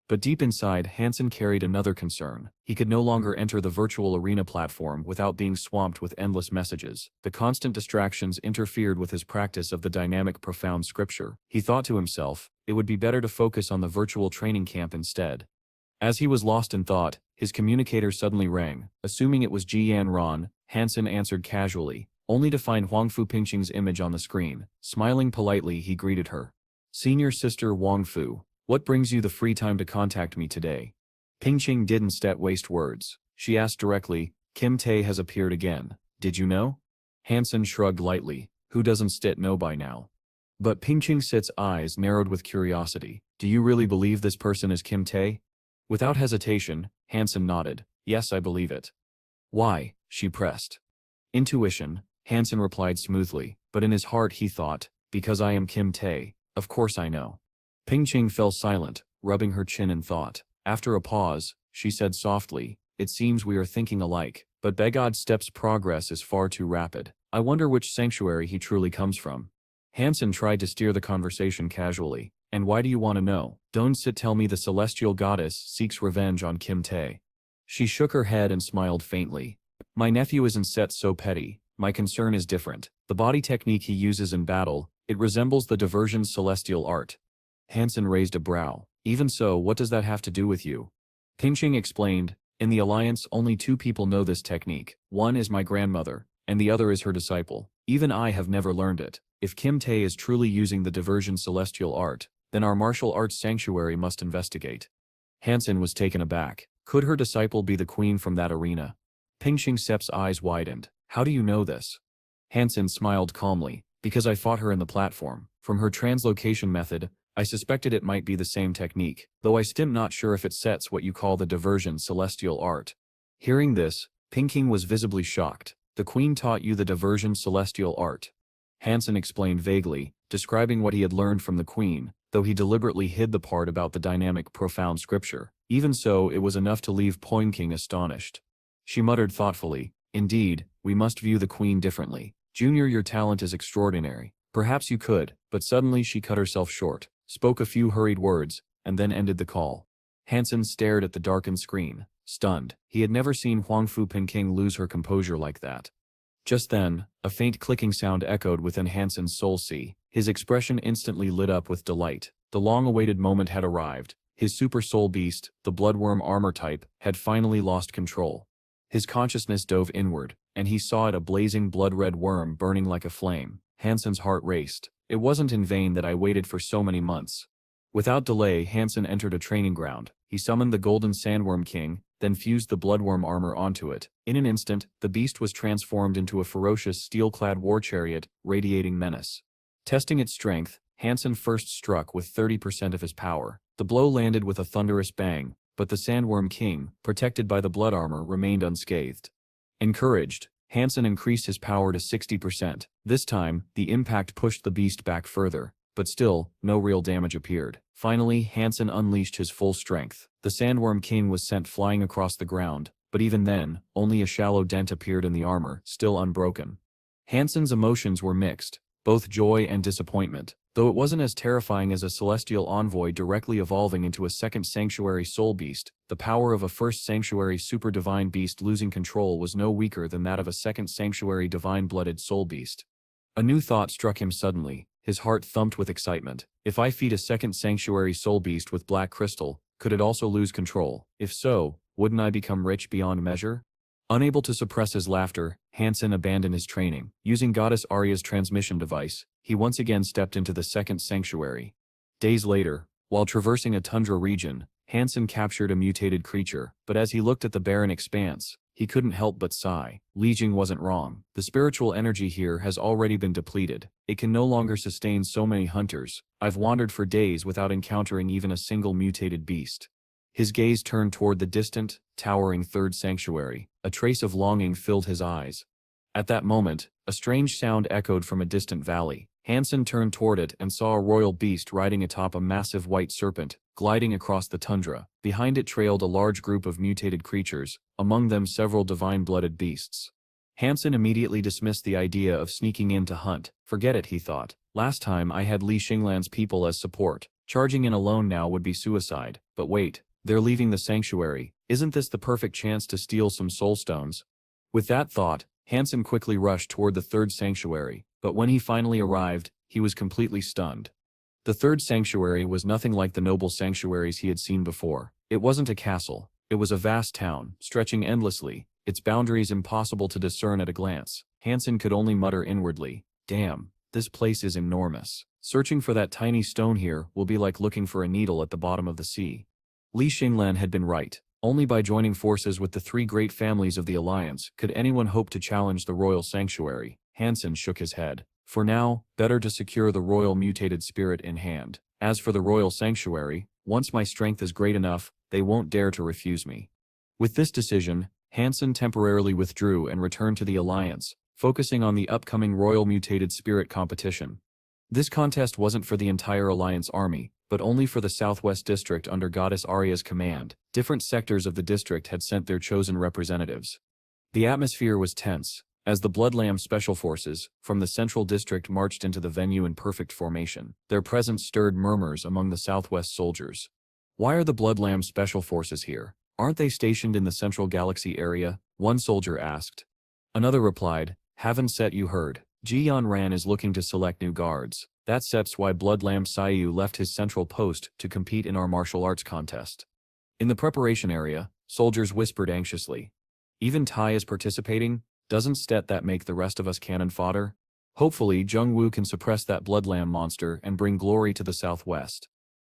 But deep inside, Hansen carried another concern. He could no longer enter the virtual arena platform without being swamped with endless messages. The constant distractions interfered with his practice of the dynamic profound scripture. He thought to himself, it would be better to focus on the virtual training camp instead. As he was lost in thought, his communicator suddenly rang. Assuming it was Ji Yanran, Hansen answered casually, only to find Huangfu Pingqing's image on the screen. Smiling politely, he greeted her. Senior Sister Huangfu, what brings you the free time to contact me today? Pingqing didn't waste words. She asked directly, Kim Tae has appeared again. Did you know? Hansen shrugged lightly. Who doesn't know by now? But Pingqing Sit's eyes narrowed with curiosity. Do you really believe this person is Kim Tae? Without hesitation, Hansen nodded. Yes, I believe it. Why? She pressed. Intuition, Hansen replied smoothly, but in his heart he thought, because I am Kim Tae, of course I know. Pingqing fell silent, rubbing her chin in thought. After a pause, she said softly, it seems we are thinking alike, but Begod Step's progress is far too rapid. I wonder which sanctuary he truly comes from. Hansen tried to steer the conversation casually. And why do you want to know? Don't tell me the celestial goddess seeks revenge on Kim Tae. She shook her head and smiled faintly. My nephew isn't so petty. My concern is different. The body technique he uses in battle, it resembles the diversion's celestial art. Hansen raised a brow. Even so, what does that have to do with you? Pingqing explained, in the Alliance only 2 people know this technique. One is my grandmother, and the other is her disciple. Even I have never learned it. If Kim Tae is truly using the diversion celestial art, then our martial arts sanctuary must investigate. Hansen was taken aback. Could her disciple be the queen from that arena? Pingqing Sep's eyes widened. How do you know this? Hansen smiled calmly. Because I fought her in the platform. From her translocation method, I suspected it might be the same technique, though I still not sure if it sets what you call the diversion celestial art. Hearing this, Pingqing was visibly shocked. The queen taught you the diversion celestial art. Hansen explained vaguely, describing what he had learned from the queen, though he deliberately hid the part about the dynamic profound scripture. Even so, it was enough to leave Pingqing astonished. She muttered thoughtfully, indeed, we must view the queen differently. Junior, your talent is extraordinary. Perhaps you could, but suddenly she cut herself short, spoke a few hurried words, and then ended the call. Hansen stared at the darkened screen, stunned. He had never seen Huangfu Pingqing lose her composure like that. Just then, a faint clicking sound echoed within Hansen's soul sea. His expression instantly lit up with delight. The long-awaited moment had arrived. His super soul beast, the bloodworm armor type, had finally lost control. His consciousness dove inward, and he saw it, a blazing blood-red worm burning like a flame. Hansen's heart raced. It wasn't in vain that I waited for so many months. Without delay, Hansen entered a training ground. He summoned the golden sandworm king, then fused the bloodworm armor onto it. In an instant, the beast was transformed into a ferocious steel-clad war chariot, radiating menace. Testing its strength, Hansen first struck with 30% of his power. The blow landed with a thunderous bang, but the sandworm king, protected by the blood armor, remained unscathed. Encouraged, Hansen increased his power to 60%. This time, the impact pushed the beast back further, but still, no real damage appeared. Finally, Hansen unleashed his full strength. The sandworm king was sent flying across the ground, but even then, only a shallow dent appeared in the armor, still unbroken. Hansen's emotions were mixed, both joy and disappointment. Though it wasn't as terrifying as a celestial envoy directly evolving into a second sanctuary soul beast, the power of a first sanctuary super divine beast losing control was no weaker than that of a second sanctuary divine-blooded soul beast. A new thought struck him suddenly. His heart thumped with excitement. If I feed a second sanctuary soul beast with black crystal, could it also lose control? If so, wouldn't I become rich beyond measure? Unable to suppress his laughter, Hansen abandoned his training. Using Goddess Arya's transmission device, he once again stepped into the second sanctuary. Days later, while traversing a tundra region, Hansen captured a mutated creature, but as he looked at the barren expanse, he couldn't help but sigh. Li Jing wasn't wrong. The spiritual energy here has already been depleted. It can no longer sustain so many hunters. I've wandered for days without encountering even a single mutated beast. His gaze turned toward the distant, towering third sanctuary. A trace of longing filled his eyes. At that moment, a strange sound echoed from a distant valley. Hansen turned toward it and saw a royal beast riding atop a massive white serpent, gliding across the tundra. Behind it trailed a large group of mutated creatures, among them several divine-blooded beasts. Hansen immediately dismissed the idea of sneaking in to hunt. Forget it, he thought. Last time I had Li Xinglan's people as support. Charging in alone now would be suicide, but wait, they're leaving the sanctuary. Isn't this the perfect chance to steal some soul stones? With that thought, Hansen quickly rushed toward the third sanctuary, but when he finally arrived, he was completely stunned. The third sanctuary was nothing like the noble sanctuaries he had seen before. It wasn't a castle, it was a vast town, stretching endlessly, its boundaries impossible to discern at a glance. Hansen could only mutter inwardly, "Damn, this place is enormous. Searching for that tiny stone here will be like looking for a needle at the bottom of the sea." Li Xinglan had been right. Only by joining forces with the three great families of the Alliance could anyone hope to challenge the royal sanctuary. Hansen shook his head. For now, better to secure the royal mutated spirit in hand. As for the royal sanctuary, once my strength is great enough, they won't dare to refuse me. With this decision, Hansen temporarily withdrew and returned to the Alliance, focusing on the upcoming royal mutated spirit competition. This contest wasn't for the entire Alliance army, but only for the Southwest District under Goddess Arya's command. Different sectors of the district had sent their chosen representatives. The atmosphere was tense, as the Bloodlamb Special Forces from the Central District marched into the venue in perfect formation. Their presence stirred murmurs among the Southwest soldiers. "Why are the Bloodlamb Special Forces here? Aren't they stationed in the Central Galaxy area?" one soldier asked. Another replied, "Haven't set you heard. Jiyan Ran is looking to select new guards. That's why Bloodlamb Sayu left his central post to compete in our martial arts contest." In the preparation area, soldiers whispered anxiously. "Even Tai is participating? Doesn't that make the rest of us cannon fodder? Hopefully Jung Woo can suppress that Bloodlamb monster and bring glory to the Southwest."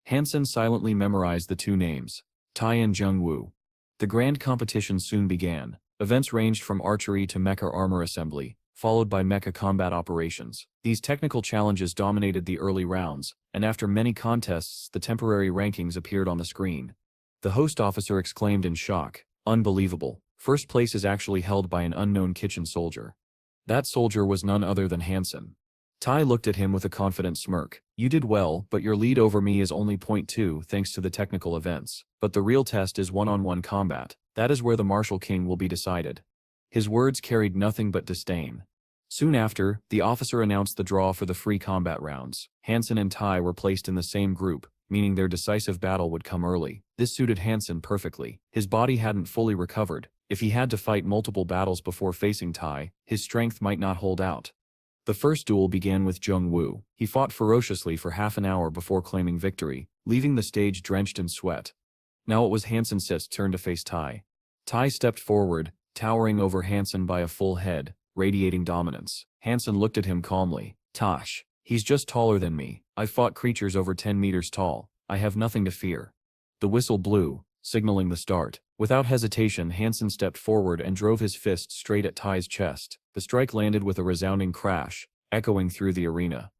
Hansen silently memorized the two names, Tai and Jung Woo. The grand competition soon began. Events ranged from archery to mecha armor assembly, followed by mecha combat operations. These technical challenges dominated the early rounds, and after many contests the temporary rankings appeared on the screen. The host officer exclaimed in shock, "Unbelievable. First place is actually held by an unknown kitchen soldier." That soldier was none other than Hansen. Tai looked at him with a confident smirk. "You did well, but your lead over me is only 0.2 thanks to the technical events. But the real test is one-on-one combat. That is where the Martial King will be decided." His words carried nothing but disdain. Soon after, the officer announced the draw for the free combat rounds. Hansen and Tai were placed in the same group, meaning their decisive battle would come early. This suited Hansen perfectly. His body hadn't fully recovered. If he had to fight multiple battles before facing Tai, his strength might not hold out. The first duel began with Jung Woo. He fought ferociously for half an hour before claiming victory, leaving the stage drenched in sweat. Now it was Hansen's turn to face Tai. Tai stepped forward, towering over Hansen by a full head, radiating dominance. Hansen looked at him calmly. "Tosh, he's just taller than me. I've fought creatures over 10 meters tall. I have nothing to fear." The whistle blew, signaling the start. Without hesitation, Hansen stepped forward and drove his fist straight at Tai's chest. The strike landed with a resounding crash, echoing through the arena.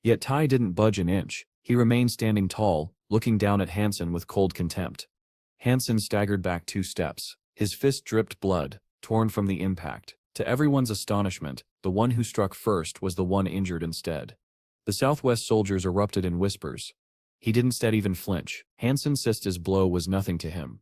Yet Tai didn't budge an inch. He remained standing tall, looking down at Hansen with cold contempt. Hansen staggered back 2 steps. His fist dripped blood, torn from the impact. To everyone's astonishment, the one who struck first was the one injured instead. The Southwest soldiers erupted in whispers. He didn't even flinch. Hansen's sista's blow was nothing to him.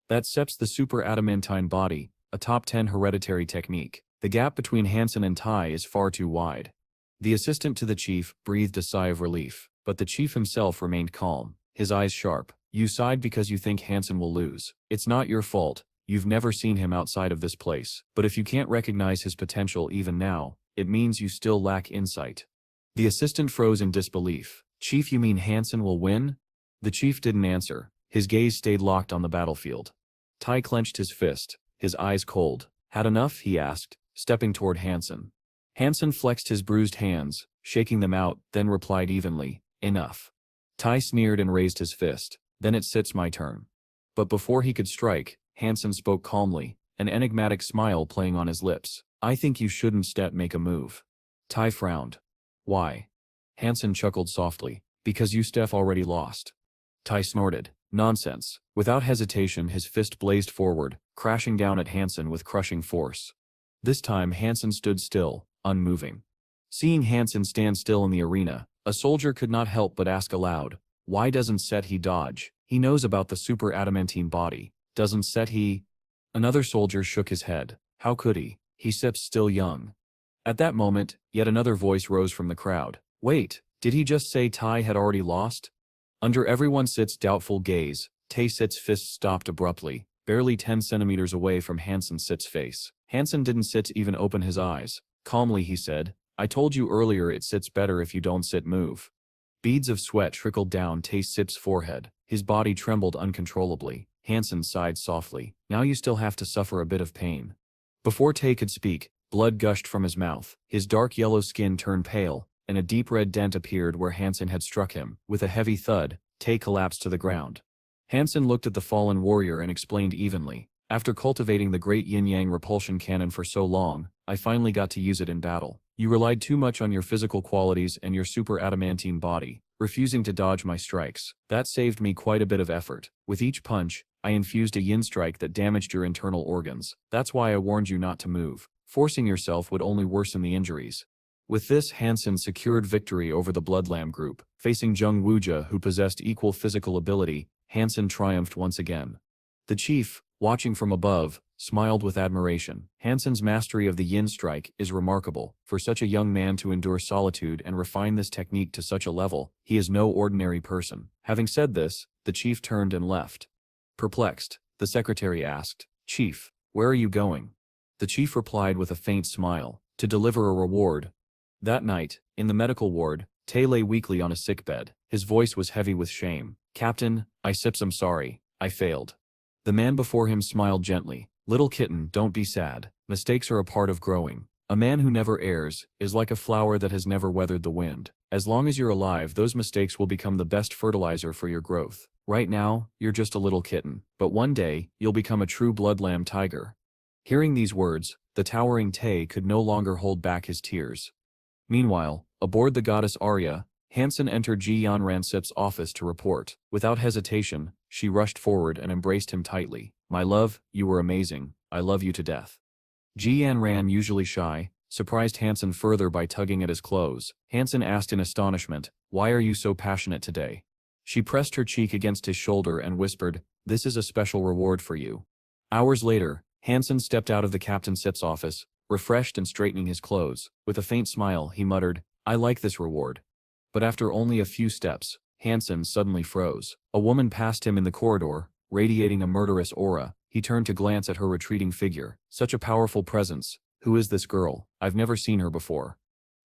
That sep's the super adamantine body, a top 10 hereditary technique. The gap between Hansen and Tai is far too wide. The assistant to the chief breathed a sigh of relief, but the chief himself remained calm, his eyes sharp. "You sighed because you think Hansen will lose. It's not your fault. You've never seen him outside of this place. But if you can't recognize his potential even now, it means you still lack insight." The assistant froze in disbelief. "Chief, you mean Hansen will win?" The chief didn't answer. His gaze stayed locked on the battlefield. Tai clenched his fist, his eyes cold. "Had enough?" he asked, stepping toward Hansen. Hansen flexed his bruised hands, shaking them out, then replied evenly, "Enough." Tai sneered and raised his fist. "Then it's my turn." But before he could strike, Hansen spoke calmly, an enigmatic smile playing on his lips. "I think you shouldn't make a move." Tai frowned. "Why?" Hansen chuckled softly. "Because you already lost." Tai snorted. "Nonsense." Without hesitation, his fist blazed forward, crashing down at Hansen with crushing force. This time Hansen stood still, unmoving. Seeing Hansen stand still in the arena, a soldier could not help but ask aloud, "Why doesn't he dodge? He knows about the super adamantine body. Doesn't he?" Another soldier shook his head. "How could he? He's still young." At that moment, yet another voice rose from the crowd. "Wait, did he just say Tai had already lost?" Under everyone sits doubtful gaze, Tae-sit's fist stopped abruptly, barely 10 centimeters away from Hansen-sit's face. Hansen didn't sit to even open his eyes. Calmly he said, I told you earlier it sits better if you don't sit move. Beads of sweat trickled down Tae-sit's forehead. His body trembled uncontrollably. Hansen sighed softly. Now you still have to suffer a bit of pain. Before Tae could speak, blood gushed from his mouth. His dark yellow skin turned pale, and a deep red dent appeared where Hansen had struck him. With a heavy thud, Tae collapsed to the ground. Hansen looked at the fallen warrior and explained evenly. After cultivating the great yin-yang repulsion cannon for so long, I finally got to use it in battle. You relied too much on your physical qualities and your super adamantine body, refusing to dodge my strikes. That saved me quite a bit of effort. With each punch, I infused a yin strike that damaged your internal organs. That's why I warned you not to move. Forcing yourself would only worsen the injuries. With this, Hansen secured victory over the Bloodlamb group. Facing Jung Wooja, who possessed equal physical ability, Hansen triumphed once again. The chief, watching from above, smiled with admiration. Hansen's mastery of the yin strike is remarkable. For such a young man to endure solitude and refine this technique to such a level, he is no ordinary person. Having said this, the chief turned and left. Perplexed, the secretary asked, Chief, where are you going? The chief replied with a faint smile, to deliver a reward. That night, in the medical ward, Tae lay weakly on a sickbed. His voice was heavy with shame. Captain, I'm sorry, I failed. The man before him smiled gently. Little kitten, don't be sad. Mistakes are a part of growing. A man who never errs is like a flower that has never weathered the wind. As long as you're alive, those mistakes will become the best fertilizer for your growth. Right now, you're just a little kitten, but one day, you'll become a true bloodlamb tiger. Hearing these words, the towering Tae could no longer hold back his tears. Meanwhile, aboard the goddess Arya, Hansen entered Ji Yanran-sip's office to report. Without hesitation, she rushed forward and embraced him tightly. My love, you were amazing. I love you to death. Ji Yanran, usually shy, surprised Hansen further by tugging at his clothes. Hansen asked in astonishment, why are you so passionate today? She pressed her cheek against his shoulder and whispered, this is a special reward for you. Hours later, Hansen stepped out of the Captain Sip's office, refreshed and straightening his clothes. With a faint smile, he muttered, I like this reward. But after only a few steps, Hansen suddenly froze. A woman passed him in the corridor, radiating a murderous aura. He turned to glance at her retreating figure. Such a powerful presence. Who is this girl? I've never seen her before.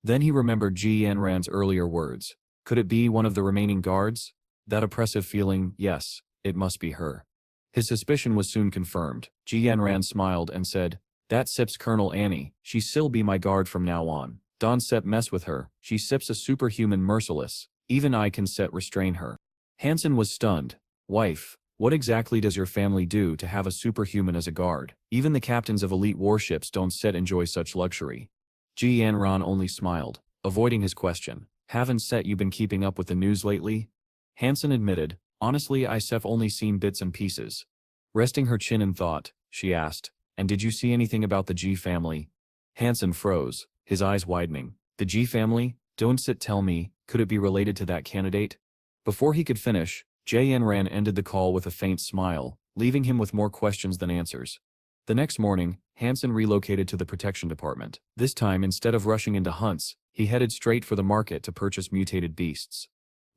Then he remembered Ji Yanran's earlier words. Could it be one of the remaining guards? That oppressive feeling, yes, it must be her. His suspicion was soon confirmed. Ji Yanran smiled and said, That Sip's Colonel Annie, she still be my guard from now on. Don't Sip mess with her, she Sip's a superhuman merciless. Even I can set restrain her. Hansen was stunned. Wife, what exactly does your family do to have a superhuman as a guard? Even the captains of elite warships don't set enjoy such luxury. Ji Yanran only smiled, avoiding his question. Haven't set you been keeping up with the news lately? Hansen admitted, honestly I've only seen bits and pieces. Resting her chin in thought, she asked, and did you see anything about the G family? Hansen froze, his eyes widening. The G family? Don't sit tell me, could it be related to that candidate? Before he could finish, Ji Yanran ended the call with a faint smile, leaving him with more questions than answers. The next morning, Hansen relocated to the protection department. This time, instead of rushing into hunts, he headed straight for the market to purchase mutated beasts.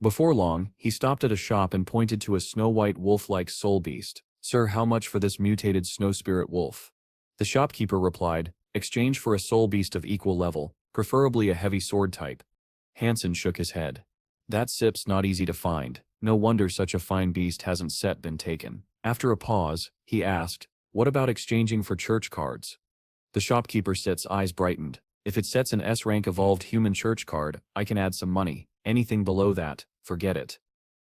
Before long, he stopped at a shop and pointed to a snow-white wolf-like soul beast. Sir, how much for this mutated snow spirit wolf? The shopkeeper replied, exchange for a soul beast of equal level, preferably a heavy sword type. Hansen shook his head. That Sip's not easy to find. No wonder such a fine beast hasn't been taken. After a pause, he asked, what about exchanging for church cards? The shopkeeper Sip's eyes brightened. If it sets an S-rank evolved human church card, I can add some money. Anything below that, forget it.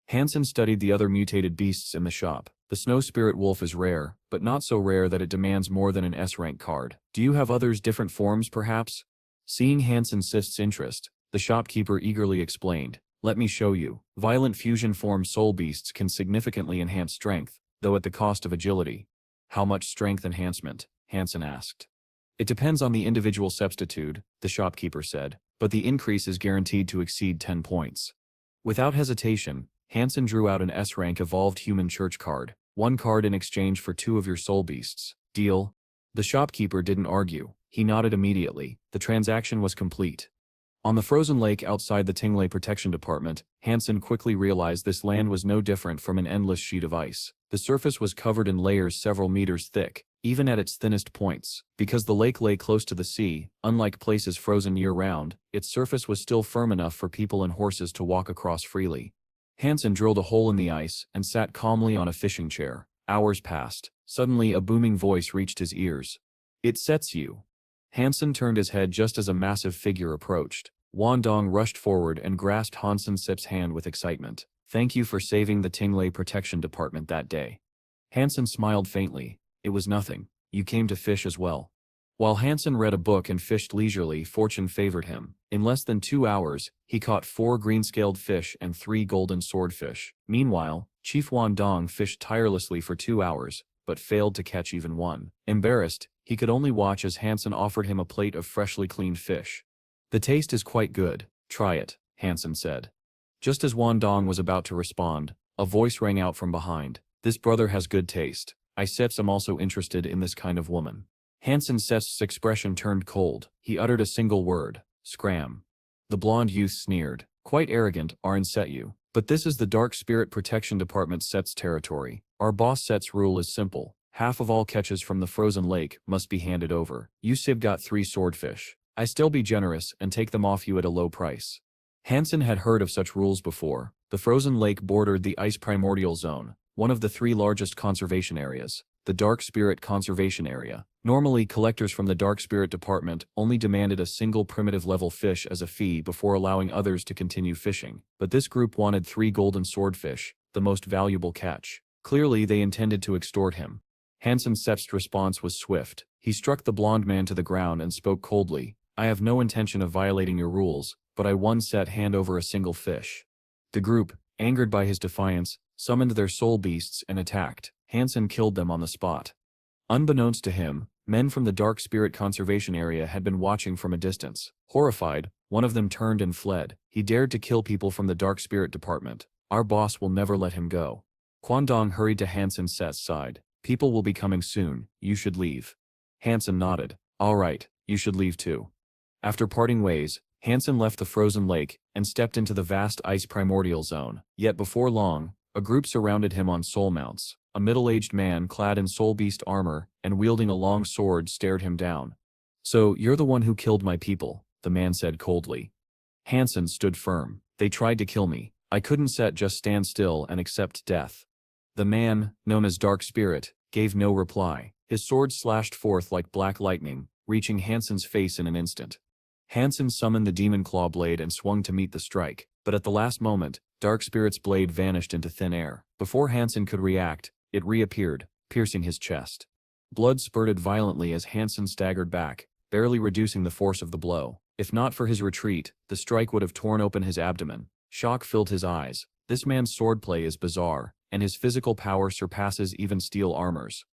Hansen studied the other mutated beasts in the shop. The snow spirit wolf is rare, but not so rare that it demands more than an S-rank card. Do you have others different forms perhaps? Seeing Hansen Sip's interest, the shopkeeper eagerly explained, let me show you. Violent fusion form soul beasts can significantly enhance strength, though at the cost of agility. How much strength enhancement? Hansen asked. It depends on the individual substitute, the shopkeeper said, but the increase is guaranteed to exceed 10 points. Without hesitation, Hansen drew out an S-rank evolved human church card, 1 card in exchange for 2 of your soul beasts. Deal? The shopkeeper didn't argue. He nodded immediately. The transaction was complete. On the frozen lake outside the Tingley Protection Department, Hansen quickly realized this land was no different from an endless sheet of ice. The surface was covered in layers several meters thick, even at its thinnest points. Because the lake lay close to the sea, unlike places frozen year-round, its surface was still firm enough for people and horses to walk across freely. Hansen drilled a hole in the ice and sat calmly on a fishing chair. Hours passed. Suddenly a booming voice reached his ears. "It sets you." Hansen turned his head just as a massive figure approached. Wandong rushed forward and grasped Hansen Sip's hand with excitement. "Thank you for saving the Tingley Protection Department that day." Hansen smiled faintly. "It was nothing. You came to fish as well." While Hansen read a book and fished leisurely, fortune favored him. In less than 2 hours, he caught 4 green-scaled fish and 3 golden swordfish. Meanwhile, Chief Wandong fished tirelessly for 2 hours, but failed to catch even one. Embarrassed, he could only watch as Hansen offered him a plate of freshly cleaned fish. "The taste is quite good. Try it," Hansen said. Just as Wandong was about to respond, a voice rang out from behind. "This brother has good taste. I am also interested in this kind of woman." Hansen Seth's expression turned cold. He uttered a single word: "Scram." The blonde youth sneered. "Quite arrogant, aren't you? But this is the Dark Spirit Protection Department Set's territory. Our boss Set's rule is simple. Half of all catches from the frozen lake must be handed over. You Sib got 3 swordfish. I still be generous and take them off you at a low price." Hansen had heard of such rules before. The frozen lake bordered the Ice Primordial Zone, one of the 3 largest conservation areas. The Dark Spirit Conservation Area. Normally, collectors from the Dark Spirit Department only demanded a single primitive level fish as a fee before allowing others to continue fishing, but this group wanted 3 golden swordfish, the most valuable catch. Clearly, they intended to extort him. Hansen Sep's response was swift. He struck the blonde man to the ground and spoke coldly. "I have no intention of violating your rules, but I won Set hand over a single fish." The group, angered by his defiance, summoned their soul beasts and attacked. Hansen killed them on the spot. Unbeknownst to him, men from the Dark Spirit Conservation Area had been watching from a distance. Horrified, one of them turned and fled. He dared to kill people from the Dark Spirit Department. Our boss will never let him go. Kwandong hurried to Hansen Set's side. "People will be coming soon. You should leave." Hansen nodded. "All right, you should leave too." After parting ways, Hansen left the frozen lake and stepped into the vast ice primordial zone. Yet before long, a group surrounded him on soul mounts. A middle-aged man clad in soul beast armor and wielding a long sword stared him down. "So, you're the one who killed my people," the man said coldly. Hansen stood firm. "They tried to kill me. I couldn't just stand still and accept death." The man, known as Dark Spirit, gave no reply. His sword slashed forth like black lightning, reaching Hansen's face in an instant. Hansen summoned the demon claw blade and swung to meet the strike, but at the last moment, Dark Spirit's blade vanished into thin air. Before Hansen could react, it reappeared, piercing his chest. Blood spurted violently as Hansen staggered back, barely reducing the force of the blow. If not for his retreat, the strike would have torn open his abdomen. Shock filled his eyes. This man's swordplay is bizarre, and his physical power surpasses even steel armors.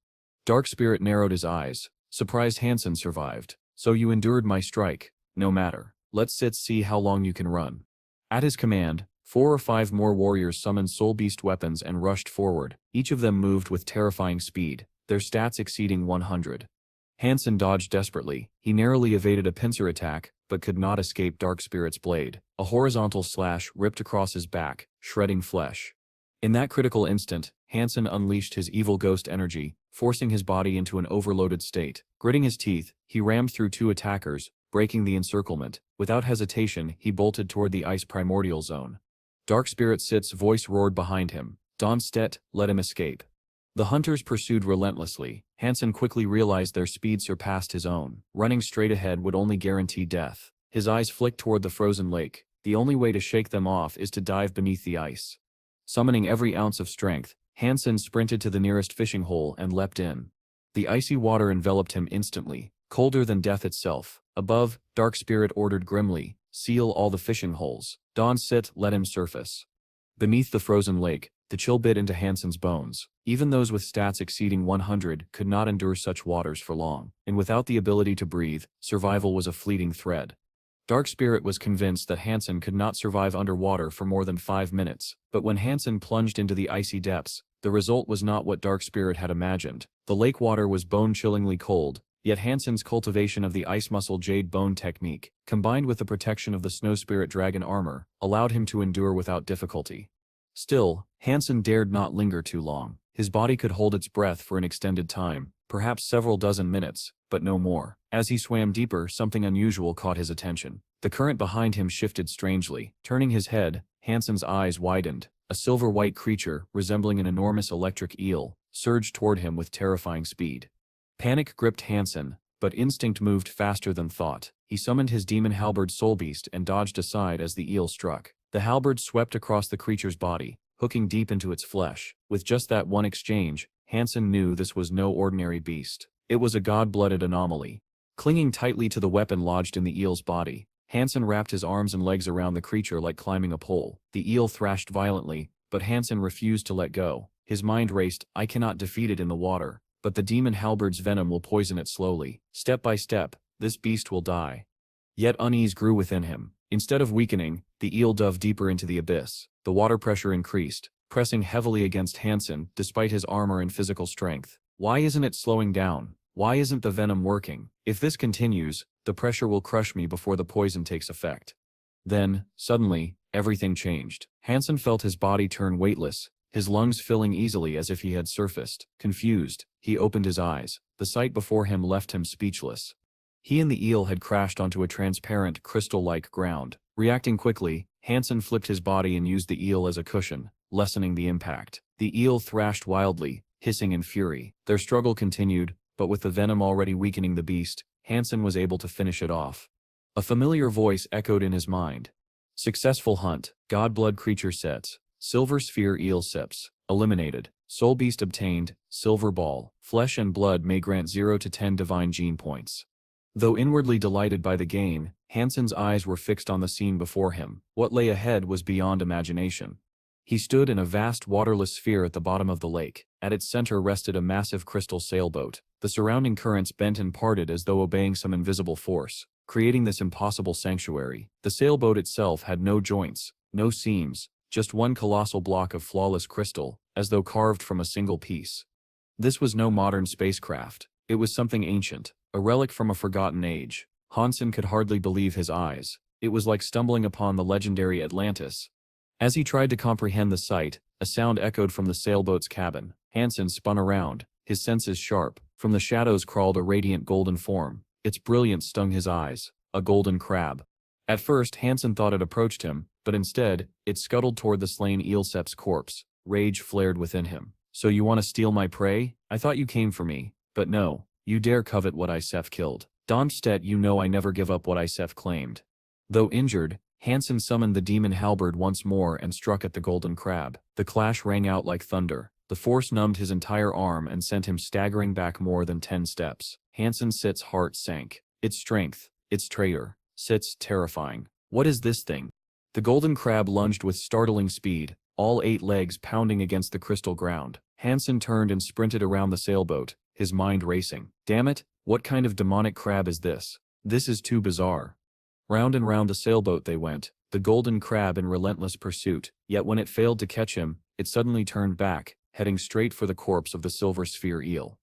Dark Spirit narrowed his eyes. Surprised Hansen survived. "So you endured my strike. No matter. Let's see how long you can run." At his command, 4 or 5 more warriors summoned soul beast weapons and rushed forward. Each of them moved with terrifying speed, their stats exceeding 100. Hansen dodged desperately. He narrowly evaded a pincer attack, but could not escape Dark Spirit's blade. A horizontal slash ripped across his back, shredding flesh. In that critical instant, Hansen unleashed his evil ghost energy, forcing his body into an overloaded state. Gritting his teeth, he rammed through 2 attackers, breaking the encirclement. Without hesitation, he bolted toward the ice primordial zone. Dark Spirit Sit's voice roared behind him. "Don Stet, let him escape." The hunters pursued relentlessly. Hansen quickly realized their speed surpassed his own. Running straight ahead would only guarantee death. His eyes flicked toward the frozen lake. The only way to shake them off is to dive beneath the ice. Summoning every ounce of strength, Hansen sprinted to the nearest fishing hole and leapt in. The icy water enveloped him instantly, colder than death itself. Above, Dark Spirit ordered grimly, "Seal all the fishing holes. Don Sit, let him surface." Beneath the frozen lake, the chill bit into Hansen's bones. Even those with stats exceeding 100 could not endure such waters for long, and without the ability to breathe, survival was a fleeting thread. Dark Spirit was convinced that Hansen could not survive underwater for more than 5 minutes, but when Hansen plunged into the icy depths, the result was not what Dark Spirit had imagined. The lake water was bone-chillingly cold, Yet Hansen's cultivation of the ice muscle jade bone technique, combined with the protection of the snow spirit dragon armor, allowed him to endure without difficulty. Still, Hansen dared not linger too long. His body could hold its breath for an extended time, perhaps several dozen minutes, but no more. As he swam deeper, something unusual caught his attention. The current behind him shifted strangely. Turning his head, Hansen's eyes widened. A silver-white creature, resembling an enormous electric eel, surged toward him with terrifying speed. Panic gripped Hansen, but instinct moved faster than thought. He summoned his demon halberd Soulbeast and dodged aside as the eel struck. The halberd swept across the creature's body, hooking deep into its flesh. With just that one exchange, Hansen knew this was no ordinary beast. It was a god-blooded anomaly. Clinging tightly to the weapon lodged in the eel's body, Hansen wrapped his arms and legs around the creature like climbing a pole. The eel thrashed violently, but Hansen refused to let go. His mind raced, I cannot defeat it in the water, but the demon halberd's venom will poison it slowly. Step by step, this beast will die. Yet unease grew within him. Instead of weakening, the eel dove deeper into the abyss. The water pressure increased, pressing heavily against Hansen despite his armor and physical strength. Why isn't it slowing down? Why isn't the venom working? If this continues, the pressure will crush me before the poison takes effect. Then, suddenly, everything changed. Hansen felt his body turn weightless, his lungs filling easily as if he had surfaced. Confused, he opened his eyes. The sight before him left him speechless. He and the eel had crashed onto a transparent, crystal-like ground. Reacting quickly, Hansen flipped his body and used the eel as a cushion, lessening the impact. The eel thrashed wildly, hissing in fury. Their struggle continued, but with the venom already weakening the beast, Hansen was able to finish it off. A familiar voice echoed in his mind. Successful hunt. God-blood creature sets. Silver sphere eel sips. Eliminated. Soul beast obtained. Silver ball. Flesh and blood may grant 0 to 10 divine gene points. Though inwardly delighted by the gain, Hansen's eyes were fixed on the scene before him. What lay ahead was beyond imagination. He stood in a vast waterless sphere at the bottom of the lake. At its center rested a massive crystal sailboat. The surrounding currents bent and parted as though obeying some invisible force, creating this impossible sanctuary. The sailboat itself had no joints, no seams, just one colossal block of flawless crystal, as though carved from a single piece. This was no modern spacecraft. It was something ancient, a relic from a forgotten age. Hansen could hardly believe his eyes. It was like stumbling upon the legendary Atlantis. As he tried to comprehend the sight, a sound echoed from the sailboat's cabin. Hansen spun around, his senses sharp. From the shadows crawled a radiant golden form. Its brilliance stung his eyes. A golden crab. At first, Hansen thought it approached him, but instead, it scuttled toward the slain Eelsep's corpse. Rage flared within him. So you want to steal my prey? I thought you came for me. But no, you dare covet what Isef killed. Donstedt, you know I never give up what Isef claimed. Though injured, Hansen summoned the demon halberd once more and struck at the golden crab. The clash rang out like thunder. The force numbed his entire arm and sent him staggering back more than 10 steps. Hansen-Sit's heart sank. Its strength, its traitor. Sit's terrifying. What is this thing? The golden crab lunged with startling speed, all 8 legs pounding against the crystal ground. Hansen turned and sprinted around the sailboat, his mind racing. Damn it, what kind of demonic crab is this? This is too bizarre. Round and round the sailboat they went, the golden crab in relentless pursuit, yet when it failed to catch him, it suddenly turned back, heading straight for the corpse of the silver sphere eel.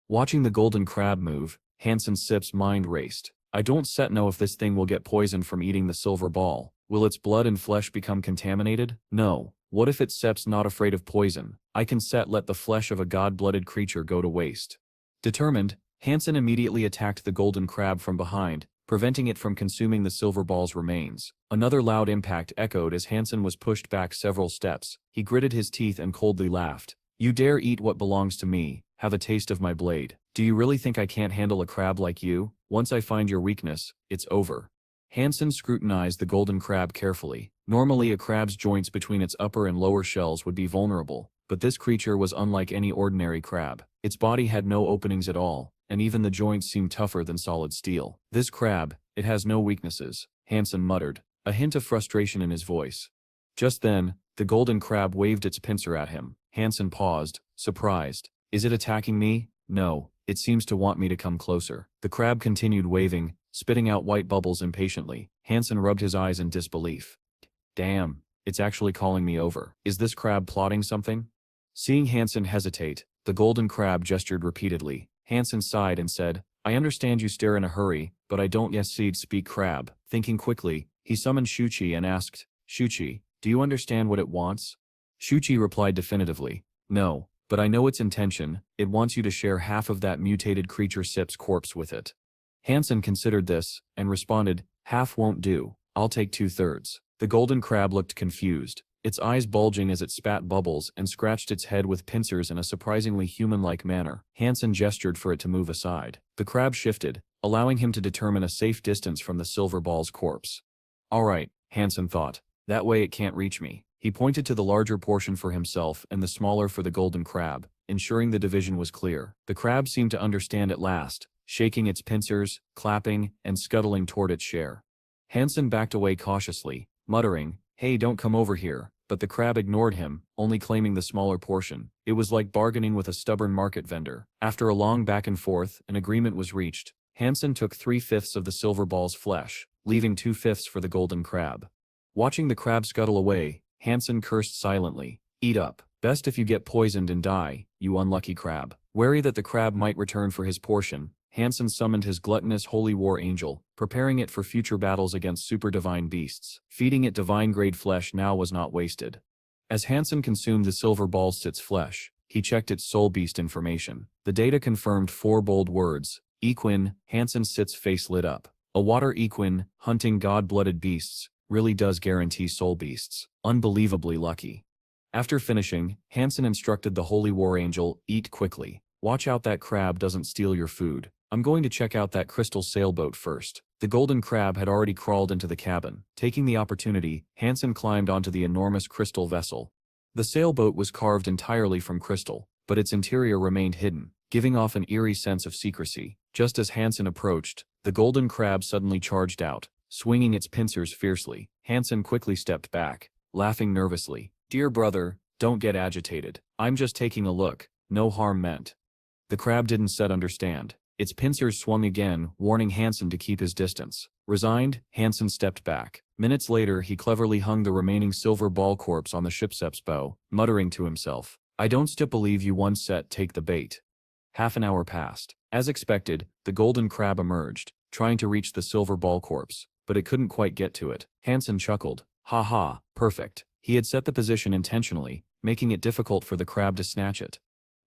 Watching the golden crab move, Hansen-Sip's mind raced. I don't set know if this thing will get poisoned from eating the silver ball. Will its blood and flesh become contaminated? No. What if its Sep's not afraid of poison? I can set let the flesh of a god-blooded creature go to waste. Determined, Hansen immediately attacked the golden crab from behind, preventing it from consuming the silver ball's remains. Another loud impact echoed as Hansen was pushed back several steps. He gritted his teeth and coldly laughed. You dare eat what belongs to me, have a taste of my blade. Do you really think I can't handle a crab like you? Once I find your weakness, it's over. Hansen scrutinized the golden crab carefully. Normally a crab's joints between its upper and lower shells would be vulnerable, but this creature was unlike any ordinary crab. Its body had no openings at all, and even the joints seemed tougher than solid steel. This crab, it has no weaknesses, Hansen muttered, a hint of frustration in his voice. Just then, the golden crab waved its pincer at him. Hansen paused, surprised. Is it attacking me? No, it seems to want me to come closer. The crab continued waving, spitting out white bubbles impatiently. Hansen rubbed his eyes in disbelief. Damn, it's actually calling me over. Is this crab plotting something? Seeing Hansen hesitate, the golden crab gestured repeatedly. Hansen sighed and said, I understand you stare in a hurry, but I don't yet speak crab. Thinking quickly, he summoned Shuchi and asked, Shuchi, do you understand what it wants? Shuchi replied definitively, no, but I know its intention, it wants you to share half of that mutated creature Sip's corpse with it. Hansen considered this, and responded, half won't do, I'll take 2/3. The golden crab looked confused, its eyes bulging as it spat bubbles and scratched its head with pincers in a surprisingly human-like manner. Hansen gestured for it to move aside. The crab shifted, allowing him to determine a safe distance from the silver ball's corpse. All right, Hansen thought, that way it can't reach me. He pointed to the larger portion for himself and the smaller for the golden crab, ensuring the division was clear. The crab seemed to understand at last, shaking its pincers, clapping, and scuttling toward its share. Hansen backed away cautiously, muttering, hey, don't come over here, but the crab ignored him, only claiming the smaller portion. It was like bargaining with a stubborn market vendor. After a long back and forth, an agreement was reached. Hansen took 3/5 of the silver ball's flesh, leaving 2/5 for the golden crab. Watching the crab scuttle away, Hansen cursed silently, eat up. Best if you get poisoned and die, you unlucky crab. Wary that the crab might return for his portion, Hansen summoned his gluttonous holy war angel, preparing it for future battles against super divine beasts. Feeding it divine-grade flesh now was not wasted. As Hansen consumed the silver ball Sit's flesh, he checked its soul beast information. The data confirmed 4 bold words. Equine. Hansen Sit's face lit up. A water equine, hunting god-blooded beasts, really does guarantee soul beasts. Unbelievably lucky. After finishing, Hansen instructed the holy war angel, eat quickly. Watch out that crab doesn't steal your food. I'm going to check out that crystal sailboat first. The golden crab had already crawled into the cabin. Taking the opportunity, Hansen climbed onto the enormous crystal vessel. The sailboat was carved entirely from crystal, but its interior remained hidden, giving off an eerie sense of secrecy. Just as Hansen approached, the golden crab suddenly charged out, swinging its pincers fiercely. Hansen quickly stepped back, laughing nervously. Dear brother, don't get agitated. I'm just taking a look, no harm meant. The crab didn't understand. Its pincers swung again, warning Hansen to keep his distance. Resigned, Hansen stepped back. Minutes later he cleverly hung the remaining silver ball corpse on the ship's bow, muttering to himself, I don't still believe you one set take the bait. Half an hour passed. As expected, the golden crab emerged, trying to reach the silver ball corpse, but it couldn't quite get to it. Hansen chuckled. Ha ha, perfect. He had set the position intentionally, making it difficult for the crab to snatch it.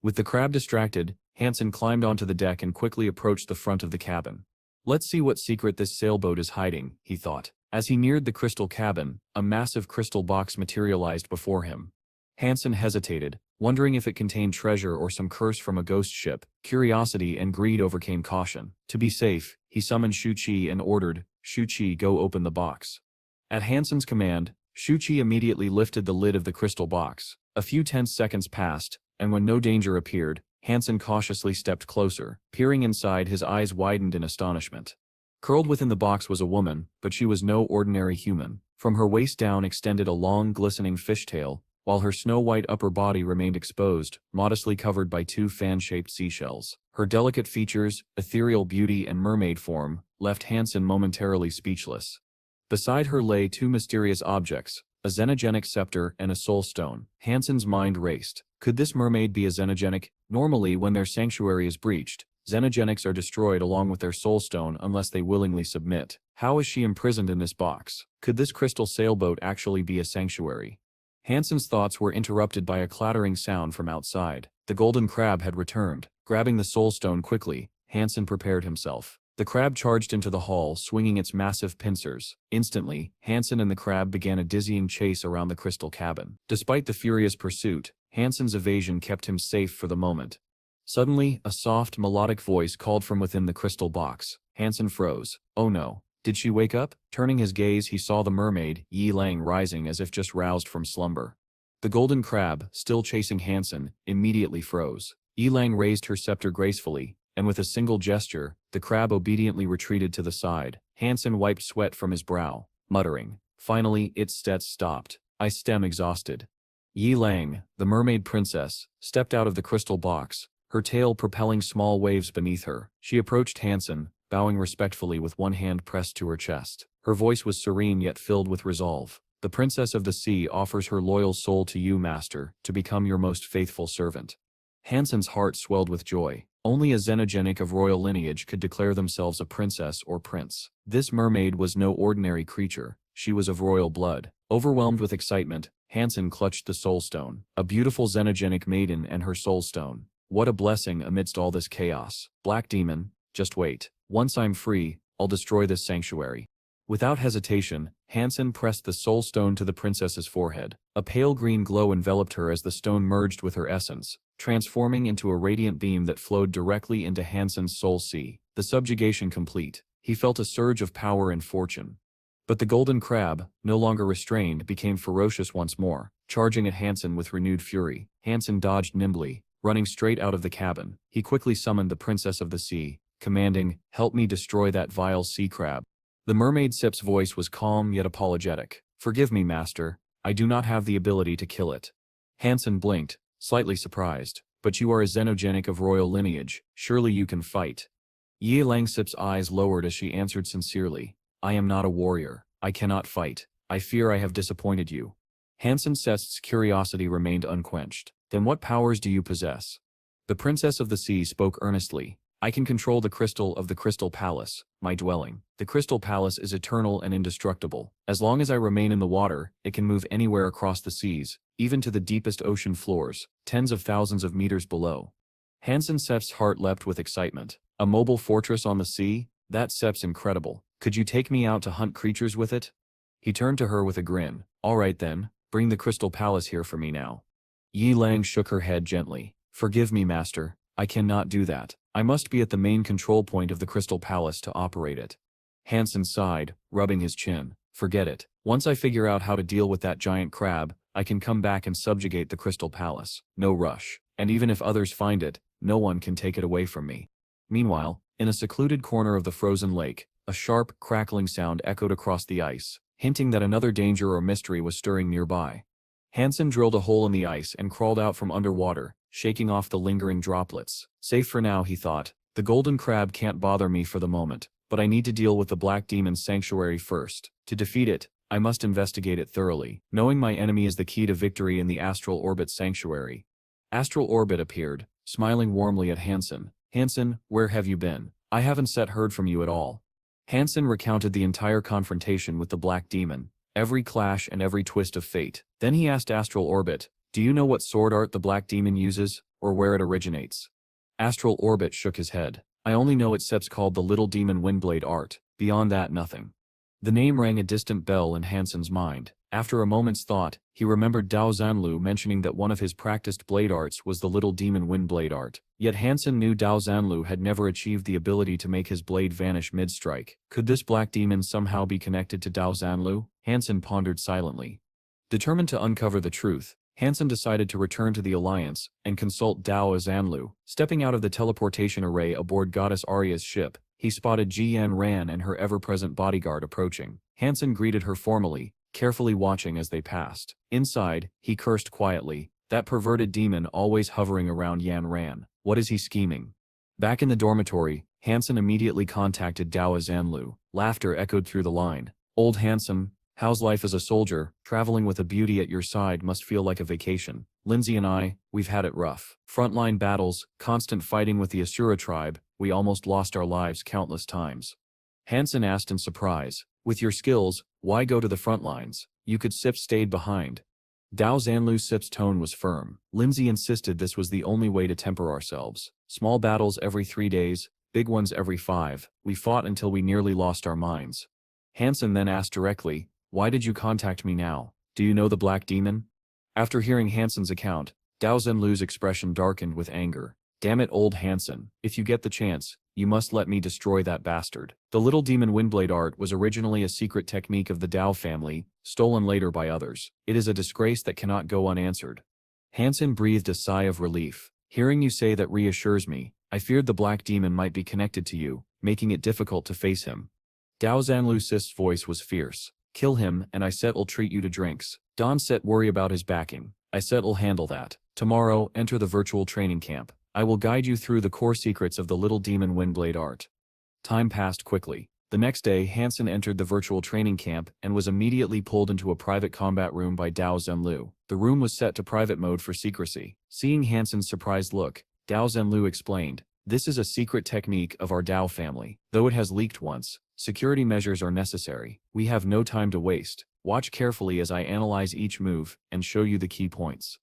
With the crab distracted, Hansen climbed onto the deck and quickly approached the front of the cabin. Let's see what secret this sailboat is hiding, he thought. As he neared the crystal cabin, a massive crystal box materialized before him. Hansen hesitated, wondering if it contained treasure or some curse from a ghost ship. Curiosity and greed overcame caution. To be safe, he summoned Shuchi and ordered, Shuchi, go open the box. At Hansen's command, Shuchi immediately lifted the lid of the crystal box. A few tense seconds passed, and when no danger appeared, Hansen cautiously stepped closer. Peering inside, his eyes widened in astonishment. Curled within the box was a woman, but she was no ordinary human. From her waist down extended a long, glistening fishtail, while her snow-white upper body remained exposed, modestly covered by 2 fan-shaped seashells. Her delicate features, ethereal beauty and mermaid form, left Hansen momentarily speechless. Beside her lay 2 mysterious objects, a xenogenic scepter and a soul stone. Hansen's mind raced. Could this mermaid be a xenogenic? Normally, when their sanctuary is breached, xenogenics are destroyed along with their soul stone unless they willingly submit. How is she imprisoned in this box? Could this crystal sailboat actually be a sanctuary? Hansen's thoughts were interrupted by a clattering sound from outside. The golden crab had returned. Grabbing the soul stone quickly, Hansen prepared himself. The crab charged into the hall, swinging its massive pincers. Instantly, Hansen and the crab began a dizzying chase around the crystal cabin. Despite the furious pursuit, Hansen's evasion kept him safe for the moment. Suddenly, a soft, melodic voice called from within the crystal box. Hansen froze. Oh no. Did she wake up? Turning his gaze, he saw the mermaid, Yi Lang, rising as if just roused from slumber. The golden crab, still chasing Hansen, immediately froze. Yi Lang raised her scepter gracefully, and with a single gesture, the crab obediently retreated to the side. Hansen wiped sweat from his brow, muttering. Finally, its steps stopped. I stem exhausted. Yi Lang, the mermaid princess, stepped out of the crystal box, her tail propelling small waves beneath her. She approached Hansen, bowing respectfully with one hand pressed to her chest. Her voice was serene yet filled with resolve. The princess of the sea offers her loyal soul to you, master, to become your most faithful servant. Hansen's heart swelled with joy. Only a xenogenic of royal lineage could declare themselves a princess or prince. This mermaid was no ordinary creature, she was of royal blood. Overwhelmed with excitement, Hansen clutched the soul stone. A beautiful xenogenic maiden and her soul stone. What a blessing amidst all this chaos. Black demon, just wait. Once I'm free, I'll destroy this sanctuary. Without hesitation, Hansen pressed the soul stone to the princess's forehead. A pale green glow enveloped her as the stone merged with her essence, transforming into a radiant beam that flowed directly into Hansen's soul sea. The subjugation complete, he felt a surge of power and fortune. But the golden crab, no longer restrained, became ferocious once more, charging at Hansen with renewed fury. Hansen dodged nimbly, running straight out of the cabin. He quickly summoned the princess of the sea, commanding, "Help me destroy that vile sea crab." The mermaid Sip's voice was calm yet apologetic. "Forgive me, master, I do not have the ability to kill it." Hansen blinked, slightly surprised. "But you are a xenogenic of royal lineage, surely you can fight." Ye Langsip's eyes lowered as she answered sincerely, "I am not a warrior, I cannot fight, I fear I have disappointed you." Hansen Sest's curiosity remained unquenched. "Then what powers do you possess?" The princess of the sea spoke earnestly. "I can control the crystal of the Crystal Palace, my dwelling. The Crystal Palace is eternal and indestructible. As long as I remain in the water, it can move anywhere across the seas, even to the deepest ocean floors, tens of thousands of meters below." Hansen Sef's heart leapt with excitement. A mobile fortress on the sea? That Sef's incredible. Could you take me out to hunt creatures with it? He turned to her with a grin. "All right then, bring the Crystal Palace here for me now." Yi Lang shook her head gently. "Forgive me, master, I cannot do that. I must be at the main control point of the Crystal Palace to operate it." Hansen sighed, rubbing his chin. "Forget it. Once I figure out how to deal with that giant crab, I can come back and subjugate the Crystal Palace. No rush. And even if others find it, no one can take it away from me." Meanwhile, in a secluded corner of the frozen lake, a sharp, crackling sound echoed across the ice, hinting that another danger or mystery was stirring nearby. Hansen drilled a hole in the ice and crawled out from underwater, shaking off the lingering droplets. Safe for now, he thought. The golden crab can't bother me for the moment, but I need to deal with the black demon's sanctuary first. To defeat it, I must investigate it thoroughly. Knowing my enemy is the key to victory in the Astral Orbit sanctuary. Astral Orbit appeared, smiling warmly at Hansen. "Hansen, where have you been? I haven't heard from you at all." Hansen recounted the entire confrontation with the black demon, every clash and every twist of fate. Then he asked Astral Orbit, "Do you know what sword art the black demon uses, or where it originates?" Astral Orbit shook his head. "I only know it's called the Little Demon Windblade art. Beyond that, nothing." The name rang a distant bell in Hansen's mind. After a moment's thought, he remembered Dao Zanlu mentioning that one of his practiced blade arts was the Little Demon Windblade art. Yet Hansen knew Dao Zanlu had never achieved the ability to make his blade vanish mid-strike. Could this black demon somehow be connected to Dao Zanlu? Hansen pondered silently. Determined to uncover the truth, Hansen decided to return to the Alliance and consult Dao Zanlu. Stepping out of the teleportation array aboard Goddess Arya's ship, he spotted Ji Yan Ran and her ever-present bodyguard approaching. Hansen greeted her formally, carefully watching as they passed. Inside, he cursed quietly, that perverted demon always hovering around Yan Ran. What is he scheming? Back in the dormitory, Hansen immediately contacted Dao Zanlu. Laughter echoed through the line. "Old Hansen, how's life as a soldier? Traveling with a beauty at your side must feel like a vacation. Lindsay and I, we've had it rough. Frontline battles, constant fighting with the Asura tribe, we almost lost our lives countless times." Hansen asked in surprise, "With your skills, why go to the front lines? You could stayed behind." Dao Zanlu Sip's tone was firm. "Lindsay insisted this was the only way to temper ourselves. Small battles every 3 days, big ones every 5. We fought until we nearly lost our minds." Hansen then asked directly, "Why did you contact me now? Do you know the Black Demon?" After hearing Hansen's account, Dao Zanlu's expression darkened with anger. "Damn it, old Hansen, if you get the chance, you must let me destroy that bastard." The Little Demon Windblade art was originally a secret technique of the Dao family, stolen later by others. It is a disgrace that cannot go unanswered. Hansen breathed a sigh of relief. "Hearing you say that reassures me. I feared the Black Demon might be connected to you, making it difficult to face him." Dao Zanlu Sis's voice was fierce. "Kill him, and I said'll treat you to drinks. Don't worry about his backing. I said'll handle that. Tomorrow, enter the virtual training camp. I will guide you through the core secrets of the Little Demon Windblade art." Time passed quickly. The next day, Hansen entered the virtual training camp and was immediately pulled into a private combat room by Dao Zanlu. The room was set to private mode for secrecy. Seeing Hansen's surprised look, Dao Zanlu explained, This is a secret technique of our Dao family. Though it has leaked once, security measures are necessary. We have no time to waste. Watch carefully as I analyze each move and show you the key points.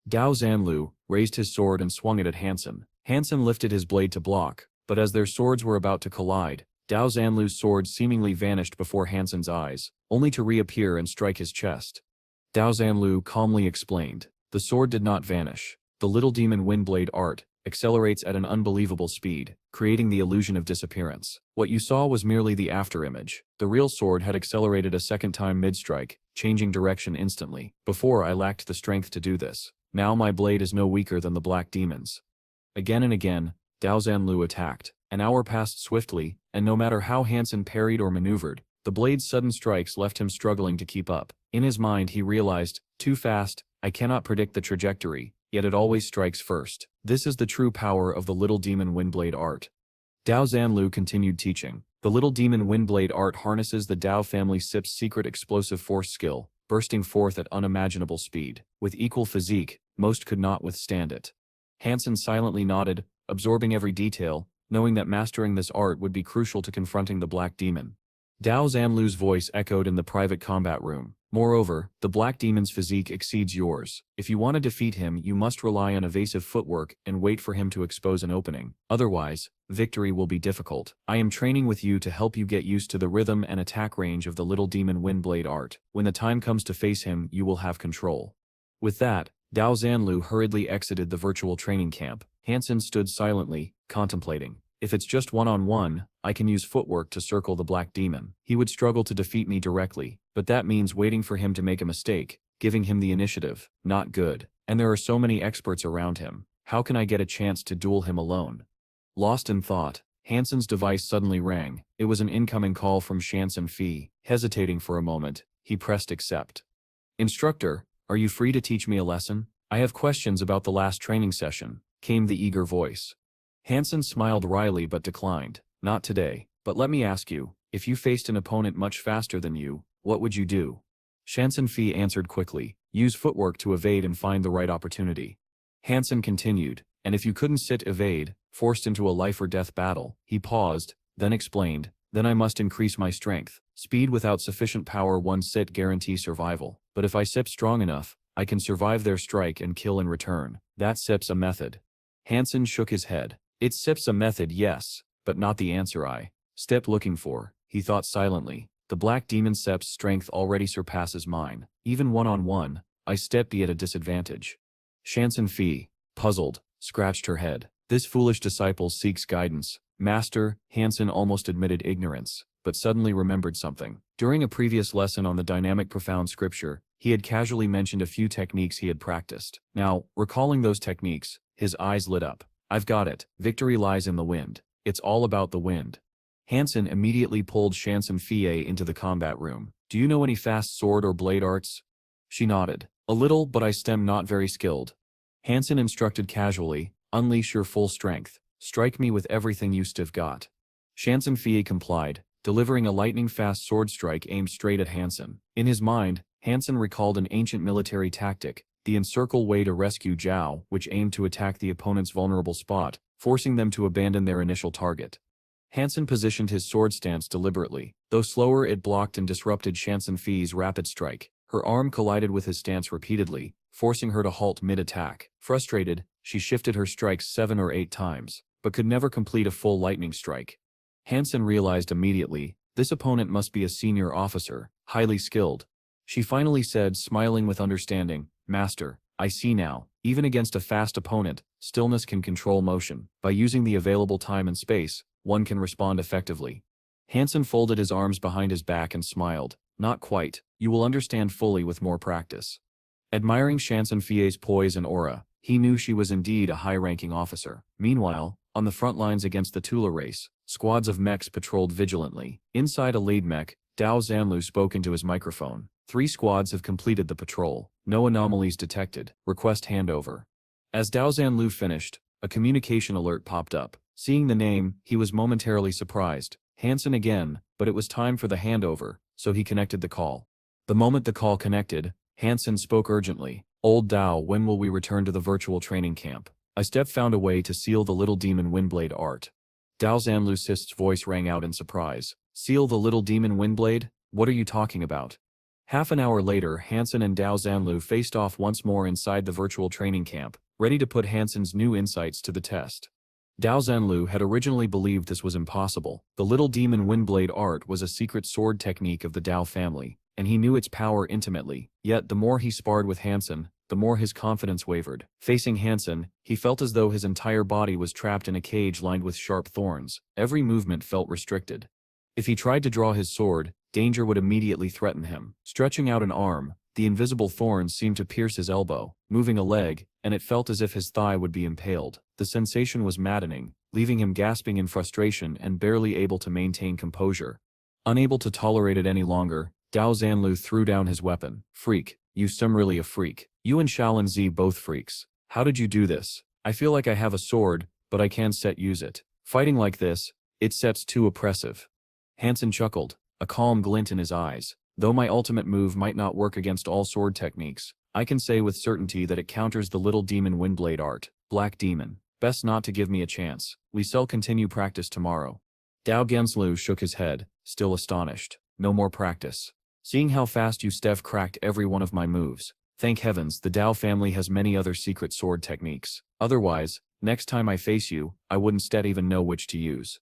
Dao Zanlu raised his sword and swung it at Hansen. Hansen lifted his blade to block, but as their swords were about to collide, Dao Zanlu's sword seemingly vanished before Hansen's eyes, only to reappear and strike his chest. Dao Zanlu calmly explained, "The sword did not vanish. The little demon windblade art accelerates at an unbelievable speed, creating the illusion of disappearance. What you saw was merely the afterimage. The real sword had accelerated a second time mid-strike, changing direction instantly. Before, I lacked the strength to do this. Now my blade is no weaker than the black demon's." Again and again, Dao Zanlu attacked. An hour passed swiftly, and no matter how Hansen parried or maneuvered, the blade's sudden strikes left him struggling to keep up. In his mind he realized, "Too fast, I cannot predict the trajectory, yet it always strikes first. This is the true power of the little demon windblade art." Dao Zanlu continued teaching. The little demon windblade art harnesses the Dao family SIP's secret explosive force skill, bursting forth at unimaginable speed. With equal physique, most could not withstand it. Hansen silently nodded, absorbing every detail, knowing that mastering this art would be crucial to confronting the black demon. Dao Zanlu's voice echoed in the private combat room. "Moreover, the black demon's physique exceeds yours. If you want to defeat him, you must rely on evasive footwork and wait for him to expose an opening. Otherwise, victory will be difficult. I am training with you to help you get used to the rhythm and attack range of the little demon windblade art. When the time comes to face him, you will have control." With that, Dao Zanlu hurriedly exited the virtual training camp. Hansen stood silently, contemplating. "If it's just one-on-one, I can use footwork to circle the black demon. He would struggle to defeat me directly, but that means waiting for him to make a mistake, giving him the initiative. Not good. And there are so many experts around him. How can I get a chance to duel him alone?" Lost in thought, Hansen's device suddenly rang. It was an incoming call from Shansen Fee. Hesitating for a moment, he pressed accept. "Instructor, are you free to teach me a lesson? I have questions about the last training session," came the eager voice. Hansen smiled wryly but declined. "Not today, but let me ask you, if you faced an opponent much faster than you, what would you do?" Shansen Fee answered quickly, "Use footwork to evade and find the right opportunity." Hansen continued, "And if you couldn't evade, forced into a life-or-death battle," he paused, then explained, "then I must increase my strength. Speed without sufficient power one sit guarantee survival, but if I sip strong enough, I can survive their strike and kill in return. That sip's a method." Hansen shook his head. "It sips a method, yes, but not the answer I step looking for," he thought silently. "The black demon sep's strength already surpasses mine. Even one-on-one, I step be at a disadvantage." Shansen Fee, puzzled, scratched her head. This foolish disciple seeks guidance. "Master," Hansen almost admitted ignorance, but suddenly remembered something. During a previous lesson on the dynamic profound scripture, he had casually mentioned a few techniques he had practiced. Now, recalling those techniques, his eyes lit up. "I've got it. Victory lies in the wind. It's all about the wind." Hansen immediately pulled Shansen Fie into the combat room. "Do you know any fast sword or blade arts?" She nodded. "A little, but I stem not very skilled." Hansen instructed casually, "Unleash your full strength. Strike me with everything you still got." Shansen Fie complied, delivering a lightning-fast sword strike aimed straight at Hansen. In his mind, Hansen recalled an ancient military tactic, the encircle way to rescue Zhao, which aimed to attack the opponent's vulnerable spot, forcing them to abandon their initial target. Hansen positioned his sword stance deliberately. Though slower, it blocked and disrupted Shansen Fee's rapid strike. Her arm collided with his stance repeatedly, forcing her to halt mid-attack. Frustrated, she shifted her strikes 7 or 8 times, but could never complete a full lightning strike. Hansen realized immediately, this opponent must be a senior officer, highly skilled. She finally said, smiling with understanding, "Master, I see now. Even against a fast opponent, stillness can control motion. By using the available time and space, one can respond effectively." Hansen folded his arms behind his back and smiled. "Not quite. You will understand fully with more practice." Admiring Shansen Fie's poise and aura, he knew she was indeed a high-ranking officer. Meanwhile, on the front lines against the Tula race, squads of mechs patrolled vigilantly. Inside a lead mech, Dao Zanlu spoke into his microphone. 3 squads have completed the patrol. No anomalies detected. Request handover." As Dao Zanlu finished, a communication alert popped up. Seeing the name, he was momentarily surprised. Hansen again, but it was time for the handover, so he connected the call. The moment the call connected, Hansen spoke urgently. "Old Dao, when will we return to the virtual training camp? I Steph found a way to seal the little demon windblade art. Dao Zanlu's voice rang out in surprise. Seal the little demon windblade? What are you talking about? Half an hour later, Hansen and Dao Zanlu faced off once more inside the virtual training camp, ready to put Hansen's new insights to the test. Dao Zanlu had originally believed this was impossible. The little demon windblade art was a secret sword technique of the Dao family, and he knew its power intimately. Yet the more he sparred with Hansen, the more his confidence wavered. Facing Hansen, he felt as though his entire body was trapped in a cage lined with sharp thorns. Every movement felt restricted. If he tried to draw his sword, danger would immediately threaten him. Stretching out an arm, the invisible thorns seemed to pierce his elbow. Moving a leg, and it felt as if his thigh would be impaled. The sensation was maddening, leaving him gasping in frustration and barely able to maintain composure. Unable to tolerate it any longer, Dao Zanlu threw down his weapon. Freak, you some really a freak. You and Shaolin Z both freaks. How did you do this? I feel like I have a sword, but I can't use it. Fighting like this, it sets too oppressive. Hansen chuckled, a calm glint in his eyes. Though my ultimate move might not work against all sword techniques, I can say with certainty that it counters the little demon windblade art. Black demon. Best not to give me a chance. We shall continue practice tomorrow. Dao Genslu shook his head, still astonished. No more practice. Seeing how fast you Steph cracked every one of my moves. Thank heavens the Dao family has many other secret sword techniques. Otherwise, next time I face you, I wouldn't even know which to use.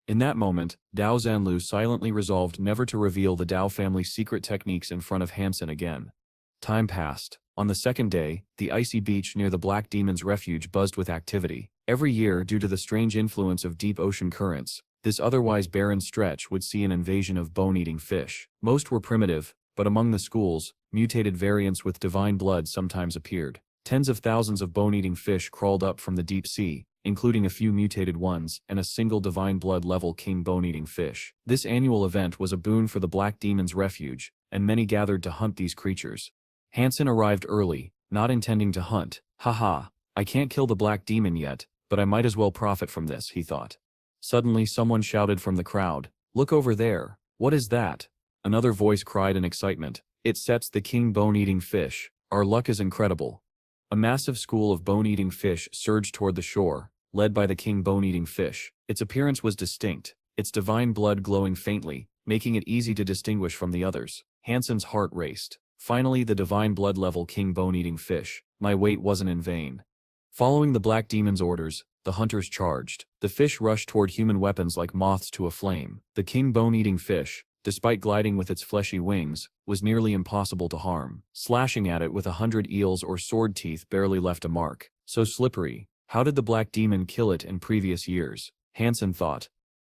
In that moment, Dao Zanlu silently resolved never to reveal the Dao family's secret techniques in front of Hansen again. Time passed. On the second day, the icy beach near the Black Demon's refuge buzzed with activity. Every year, due to the strange influence of deep ocean currents, this otherwise barren stretch would see an invasion of bone-eating fish. Most were primitive, but among the schools, mutated variants with divine blood sometimes appeared. Tens of thousands of bone-eating fish crawled up from the deep sea, including a few mutated ones and a single divine blood level king bone-eating fish. This annual event was a boon for the Black Demon's refuge, and many gathered to hunt these creatures. Hansen arrived early, not intending to hunt. Haha, I can't kill the Black Demon yet, but I might as well profit from this, he thought. Suddenly someone shouted from the crowd, "Look over there, what is that?" Another voice cried in excitement, "It sets the king bone-eating fish, our luck is incredible." A massive school of bone-eating fish surged toward the shore, led by the king bone-eating fish. Its appearance was distinct, its divine blood glowing faintly, making it easy to distinguish from the others. Hansen's heart raced. Finally the divine blood level king bone-eating fish. My wait wasn't in vain. Following the Black Demon's orders, the hunters charged. The fish rushed toward human weapons like moths to a flame. The king bone-eating fish, despite gliding with its fleshy wings, was nearly impossible to harm. Slashing at it with 100 eels or sword teeth barely left a mark. So slippery. How did the Black Demon kill it in previous years? Hansen thought.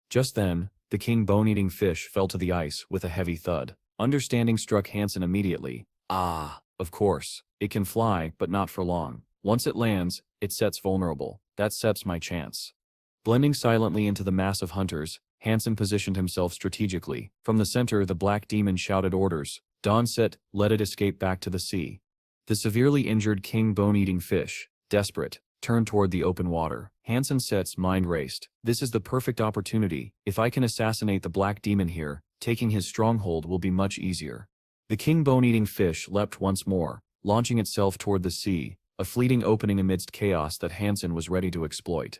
Just then, the king bone-eating fish fell to the ice with a heavy thud. Understanding struck Hansen immediately. Ah, of course. It can fly, but not for long. Once it lands, it sets vulnerable. That sets my chance. Blending silently into the mass of hunters, Hansen positioned himself strategically. From the center, the Black Demon shouted orders. Dawn set, let it escape back to the sea. The severely injured king bone-eating fish, desperate, turned toward the open water. Hansen Set's mind raced. This is the perfect opportunity. If I can assassinate the Black Demon here, taking his stronghold will be much easier. The king bone-eating fish leapt once more, launching itself toward the sea, a fleeting opening amidst chaos that Hansen was ready to exploit.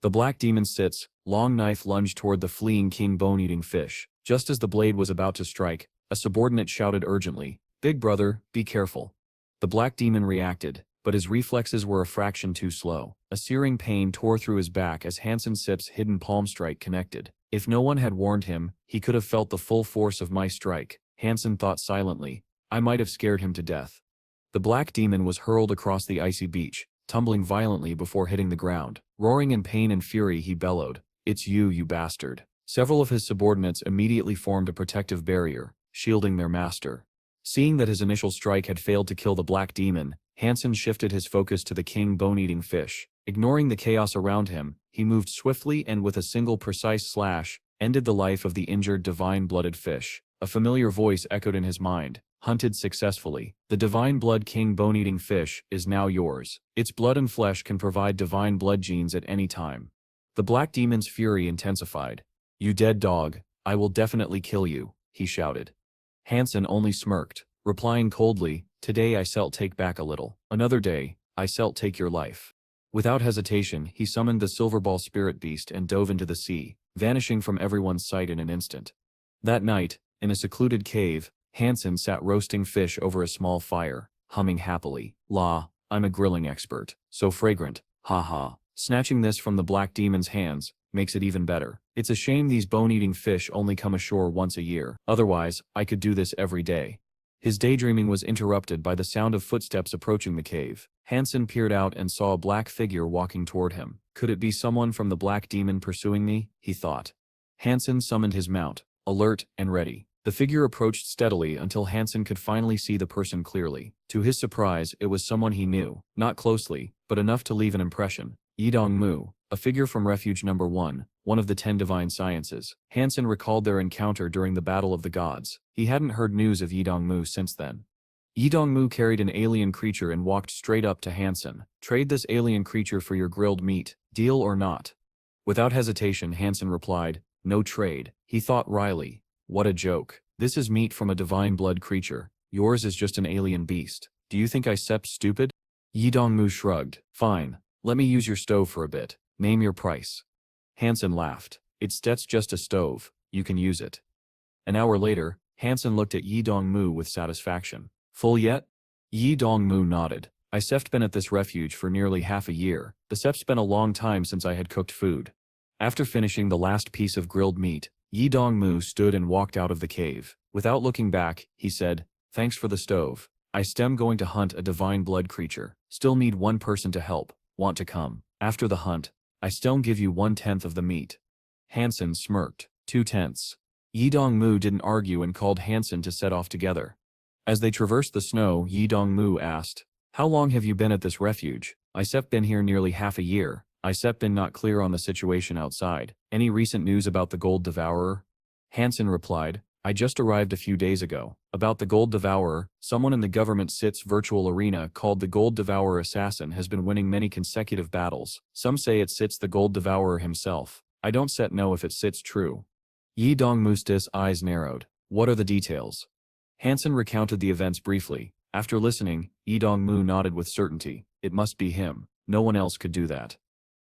The Black Demon Set's long knife lunged toward the fleeing king bone-eating fish. Just as the blade was about to strike, a subordinate shouted urgently, "Big brother, be careful." The Black Demon reacted, but his reflexes were a fraction too slow. A searing pain tore through his back as Hansen Set's hidden palm strike connected. If no one had warned him, he could have felt the full force of my strike. Hansen thought silently. I might have scared him to death. The Black Demon was hurled across the icy beach, tumbling violently before hitting the ground. Roaring in pain and fury, he bellowed, "It's you bastard." Several of his subordinates immediately formed a protective barrier, shielding their master. Seeing that his initial strike had failed to kill the Black Demon, Hansen shifted his focus to the king bone-eating fish. Ignoring the chaos around him, he moved swiftly and with a single precise slash, ended the life of the injured divine-blooded fish. A familiar voice echoed in his mind. Hunted successfully. The divine blood king bone-eating fish is now yours. Its blood and flesh can provide divine blood genes at any time. The Black Demon's fury intensified. "You dead dog, I will definitely kill you," he shouted. Hansen only smirked, replying coldly, "Today I shall take back a little. Another day, I shall take your life." Without hesitation, he summoned the silverball spirit beast and dove into the sea, vanishing from everyone's sight in an instant. That night, in a secluded cave, Hansen sat roasting fish over a small fire, humming happily. La, I'm a grilling expert. So fragrant. Ha ha. Snatching this from the black demon's hands makes it even better. It's a shame these bone-eating fish only come ashore once a year. Otherwise, I could do this every day. His daydreaming was interrupted by the sound of footsteps approaching the cave. Hansen peered out and saw a black figure walking toward him. Could it be someone from the black demon pursuing me? He thought. Hansen summoned his mount, alert and ready. The figure approached steadily until Hansen could finally see the person clearly. To his surprise, it was someone he knew, not closely, but enough to leave an impression. Yidong Mu, a figure from Refuge Number 1, one of the 10 divine sciences. Hansen recalled their encounter during the Battle of the Gods. He hadn't heard news of Yidong Mu since then. Yidong Mu carried an alien creature and walked straight up to Hansen. Trade this alien creature for your grilled meat, deal or not? Without hesitation, Hansen replied, no trade. He thought wryly, what a joke. This is meat from a divine blood creature. Yours is just an alien beast. Do you think I sept stupid? Yidong Mu shrugged. Fine. Let me use your stove for a bit. Name your price. Hansen laughed. That's just a stove. You can use it. An hour later, Hansen looked at Yidong Mu with satisfaction. Full yet? Yidong Mu nodded. I sept been at this refuge for nearly half a year. The sept's been a long time since I had cooked food. After finishing the last piece of grilled meat, Yidong Mu stood and walked out of the cave. Without looking back, he said, thanks for the stove. I stem going to hunt a divine blood creature. Still need one person to help. Want to come? After the hunt, I still give you 1/10 of the meat. Hansen smirked. 2/10. Yidong Mu didn't argue and called Hansen to set off together. As they traversed the snow, Yidong Mu asked, how long have you been at this refuge? I sept been here nearly half a year. I sept been not clear on the situation outside. Any recent news about the Gold Devourer? Hansen replied, I just arrived a few days ago. About the Gold Devourer, someone in the government SIT's virtual arena called the Gold Devourer Assassin has been winning many consecutive battles. Some say it SIT's the Gold Devourer himself. I don't set know if it SIT's true. Yidong Mu's eyes narrowed. What are the details? Hansen recounted the events briefly. After listening, Yidong Mu nodded with certainty. It must be him. No one else could do that.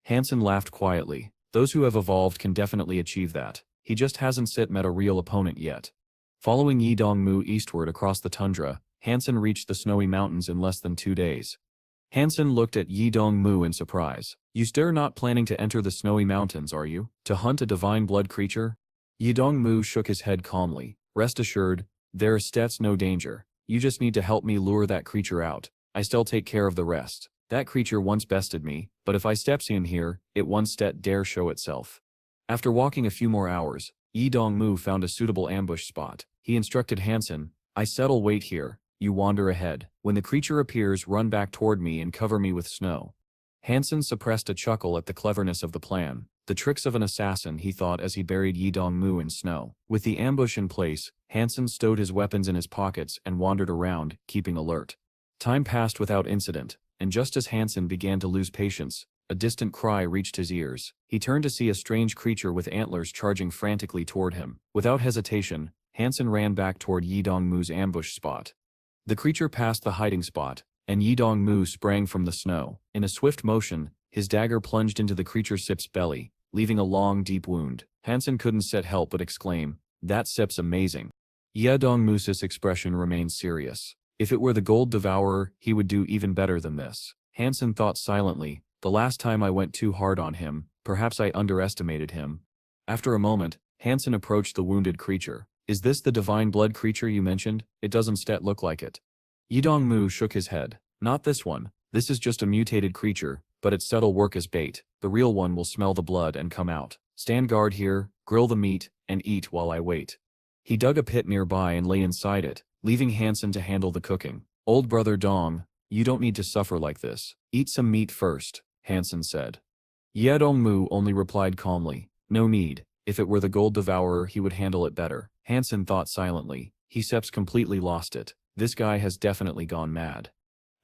Hansen laughed quietly. Those who have evolved can definitely achieve that. He just hasn't met a real opponent yet. Following Yidong Mu eastward across the tundra, Hansen reached the snowy mountains in less than 2 days. Hansen looked at Yidong Mu in surprise. You're not planning to enter the snowy mountains, are you? To hunt a divine blood creature? Yidong Mu shook his head calmly. Rest assured, there's no danger. You just need to help me lure that creature out. I still take care of the rest. That creature once bested me, but if I steps in here, it once dare show itself. After walking a few more hours, Yidong Mu found a suitable ambush spot. He instructed Hansen, I settle wait here, you wander ahead. When the creature appears, run back toward me and cover me with snow. Hansen suppressed a chuckle at the cleverness of the plan. The tricks of an assassin, he thought as he buried Yidong Mu in snow. With the ambush in place, Hansen stowed his weapons in his pockets and wandered around, keeping alert. Time passed without incident, and just as Hansen began to lose patience, a distant cry reached his ears. He turned to see a strange creature with antlers charging frantically toward him. Without hesitation, Hansen ran back toward Yidong Mu's ambush spot. The creature passed the hiding spot, and Yidong Mu sprang from the snow. In a swift motion, his dagger plunged into the creature's belly, leaving a long, deep wound. Hansen couldn't help but exclaim, that sip's amazing. Yidong Mu's expression remained serious. If it were the Gold Devourer, he would do even better than this. Hansen thought silently, the last time I went too hard on him, perhaps I underestimated him. After a moment, Hansen approached the wounded creature. Is this the divine blood creature you mentioned? It doesn't look like it. Yidong Mu shook his head. Not this one. This is just a mutated creature, but its subtle work as bait. The real one will smell the blood and come out. Stand guard here, grill the meat, and eat while I wait. He dug a pit nearby and lay inside it, leaving Hansen to handle the cooking. Old brother Dong, you don't need to suffer like this. Eat some meat first, Hansen said. Yidong Mu only replied calmly, no need. If it were the Gold Devourer, he would handle it better. Hansen thought silently. He completely lost it. This guy has definitely gone mad.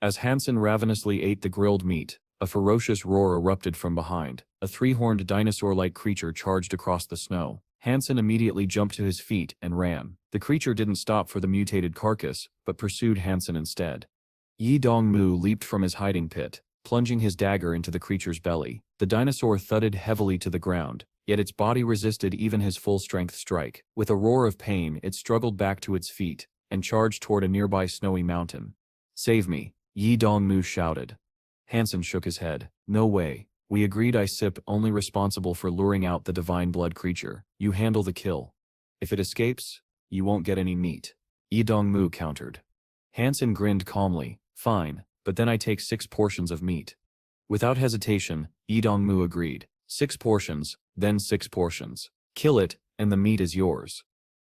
As Hansen ravenously ate the grilled meat, a ferocious roar erupted from behind. A 3-horned dinosaur-like creature charged across the snow. Hansen immediately jumped to his feet and ran. The creature didn't stop for the mutated carcass, but pursued Hansen instead. Yidong Mu leaped from his hiding pit. plunging his dagger into the creature's belly. The dinosaur thudded heavily to the ground, yet its body resisted even his full-strength strike. With a roar of pain, it struggled back to its feet and charged toward a nearby snowy mountain. "Save me," Yi Dongmu shouted. Hansen shook his head. "No way. We agreed I sip only responsible for luring out the divine blood creature. You handle the kill. If it escapes, you won't get any meat." Yi Dongmu countered. Hansen grinned calmly. "Fine, but then I take 6 portions of meat." Without hesitation, Yi Dongmu agreed. 6 portions, then 6 portions. Kill it, and the meat is yours.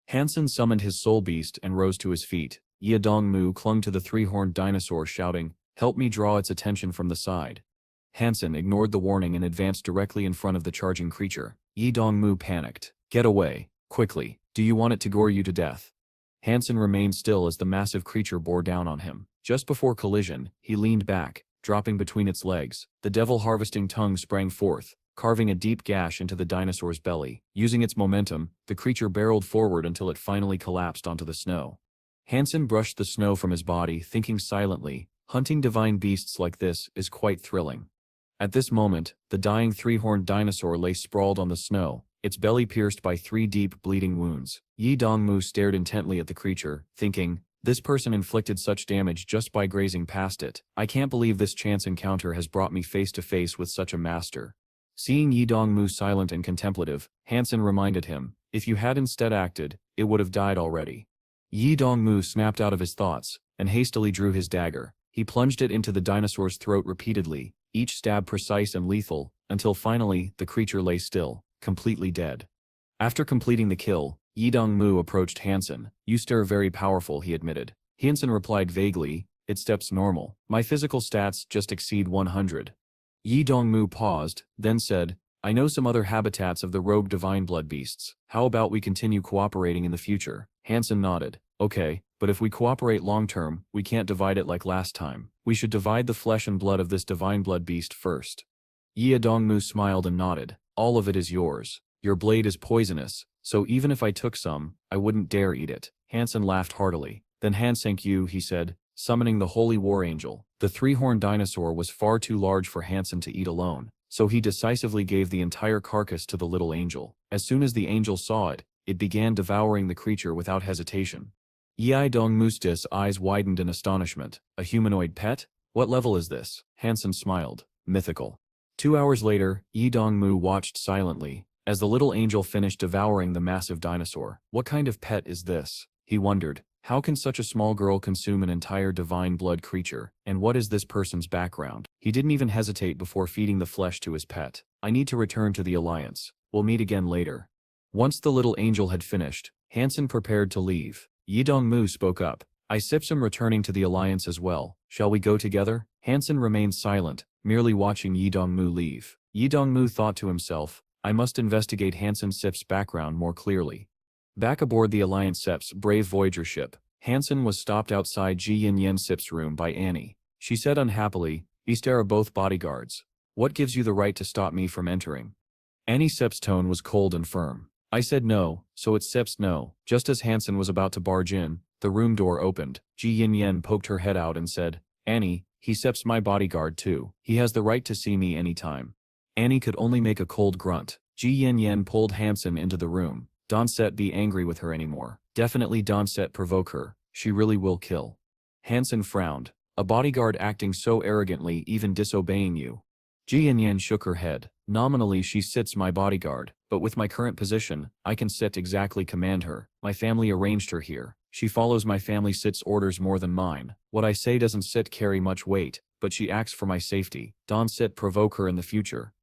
Hansen summoned his soul beast and rose to his feet. Yi Dongmu clung to the 3-horned dinosaur, shouting, "Help me draw its attention from the side." Hansen ignored the warning and advanced directly in front of the charging creature. Yi Dongmu panicked. "Get away, quickly. Do you want it to gore you to death?" Hansen remained still as the massive creature bore down on him. Just before collision, he leaned back, dropping between its legs. The devil-harvesting tongue sprang forth, carving a deep gash into the dinosaur's belly. Using its momentum, the creature barreled forward until it finally collapsed onto the snow. Hansen brushed the snow from his body, thinking silently, "Hunting divine beasts like this is quite thrilling." At this moment, the dying 3-horned dinosaur lay sprawled on the snow, its belly pierced by 3 deep, bleeding wounds. Yi Dongmu stared intently at the creature, thinking, "This person inflicted such damage just by grazing past it. I can't believe this chance encounter has brought me face to face with such a master." Seeing Yi Dongmu silent and contemplative, Hansen reminded him, "If you had instead acted, it would have died already." Yi Dongmu snapped out of his thoughts, and hastily drew his dagger. He plunged it into the dinosaur's throat repeatedly, each stab precise and lethal, until finally, the creature lay still, completely dead. After completing the kill, Yi Dongmu approached Hansen. "You stir very powerful," he admitted. Hansen replied vaguely, "It steps normal. My physical stats just exceed 100. Yi Dongmu paused, then said, "I know some other habitats of the rogue divine blood beasts. How about we continue cooperating in the future?" Hansen nodded. "Okay, but if we cooperate long-term, we can't divide it like last time. We should divide the flesh and blood of this divine blood beast first." Yi Dongmu smiled and nodded. "All of it is yours. Your blade is poisonous, so even if I took some, I wouldn't dare eat it." Hansen laughed heartily. "Then Hansenk you," he said, summoning the Holy War Angel. The 3-horned dinosaur was far too large for Hansen to eat alone, so he decisively gave the entire carcass to the little angel. As soon as the angel saw it, it began devouring the creature without hesitation. Yi Dongmu's eyes widened in astonishment. "A humanoid pet? What level is this?" Hansen smiled. "Mythical." 2 hours later, Yi Dongmu watched silently as the little angel finished devouring the massive dinosaur. "What kind of pet is this?" he wondered. "How can such a small girl consume an entire divine blood creature? And what is this person's background?" He didn't even hesitate before feeding the flesh to his pet. "I need to return to the Alliance. We'll meet again later." Once the little angel had finished, Hansen prepared to leave. Yi Dongmu spoke up. "I am returning to the Alliance as well. Shall we go together?" Hansen remained silent, merely watching Yi Dongmu leave. Yi Dongmu thought to himself, "I must investigate Hansen Sip's background more clearly." Back aboard the Alliance Sep's brave Voyager ship, Hansen was stopped outside Ji Yin Sip's room by Annie. She said unhappily, "These are both bodyguards. What gives you the right to stop me from entering?" Annie Sep's tone was cold and firm. "I said no, so it's Sep's no." Just as Hansen was about to barge in, the room door opened. Ji Yin poked her head out and said, "Annie, he Sep's my bodyguard too. He has the right to see me anytime." Annie could only make a cold grunt. Ji Yin pulled Hansen into the room. "Don't Set be angry with her anymore. Definitely don't Set provoke her. She really will kill." Hansen frowned. "A bodyguard acting so arrogantly, even disobeying you?" Ji Yin shook her head. "Nominally she sits my bodyguard, but with my current position, I can sit exactly command her. My family arranged her here. She follows my family sits orders more than mine. What I say doesn't sit carry much weight, but she acts for my safety. Don't Sit provoke her in the future."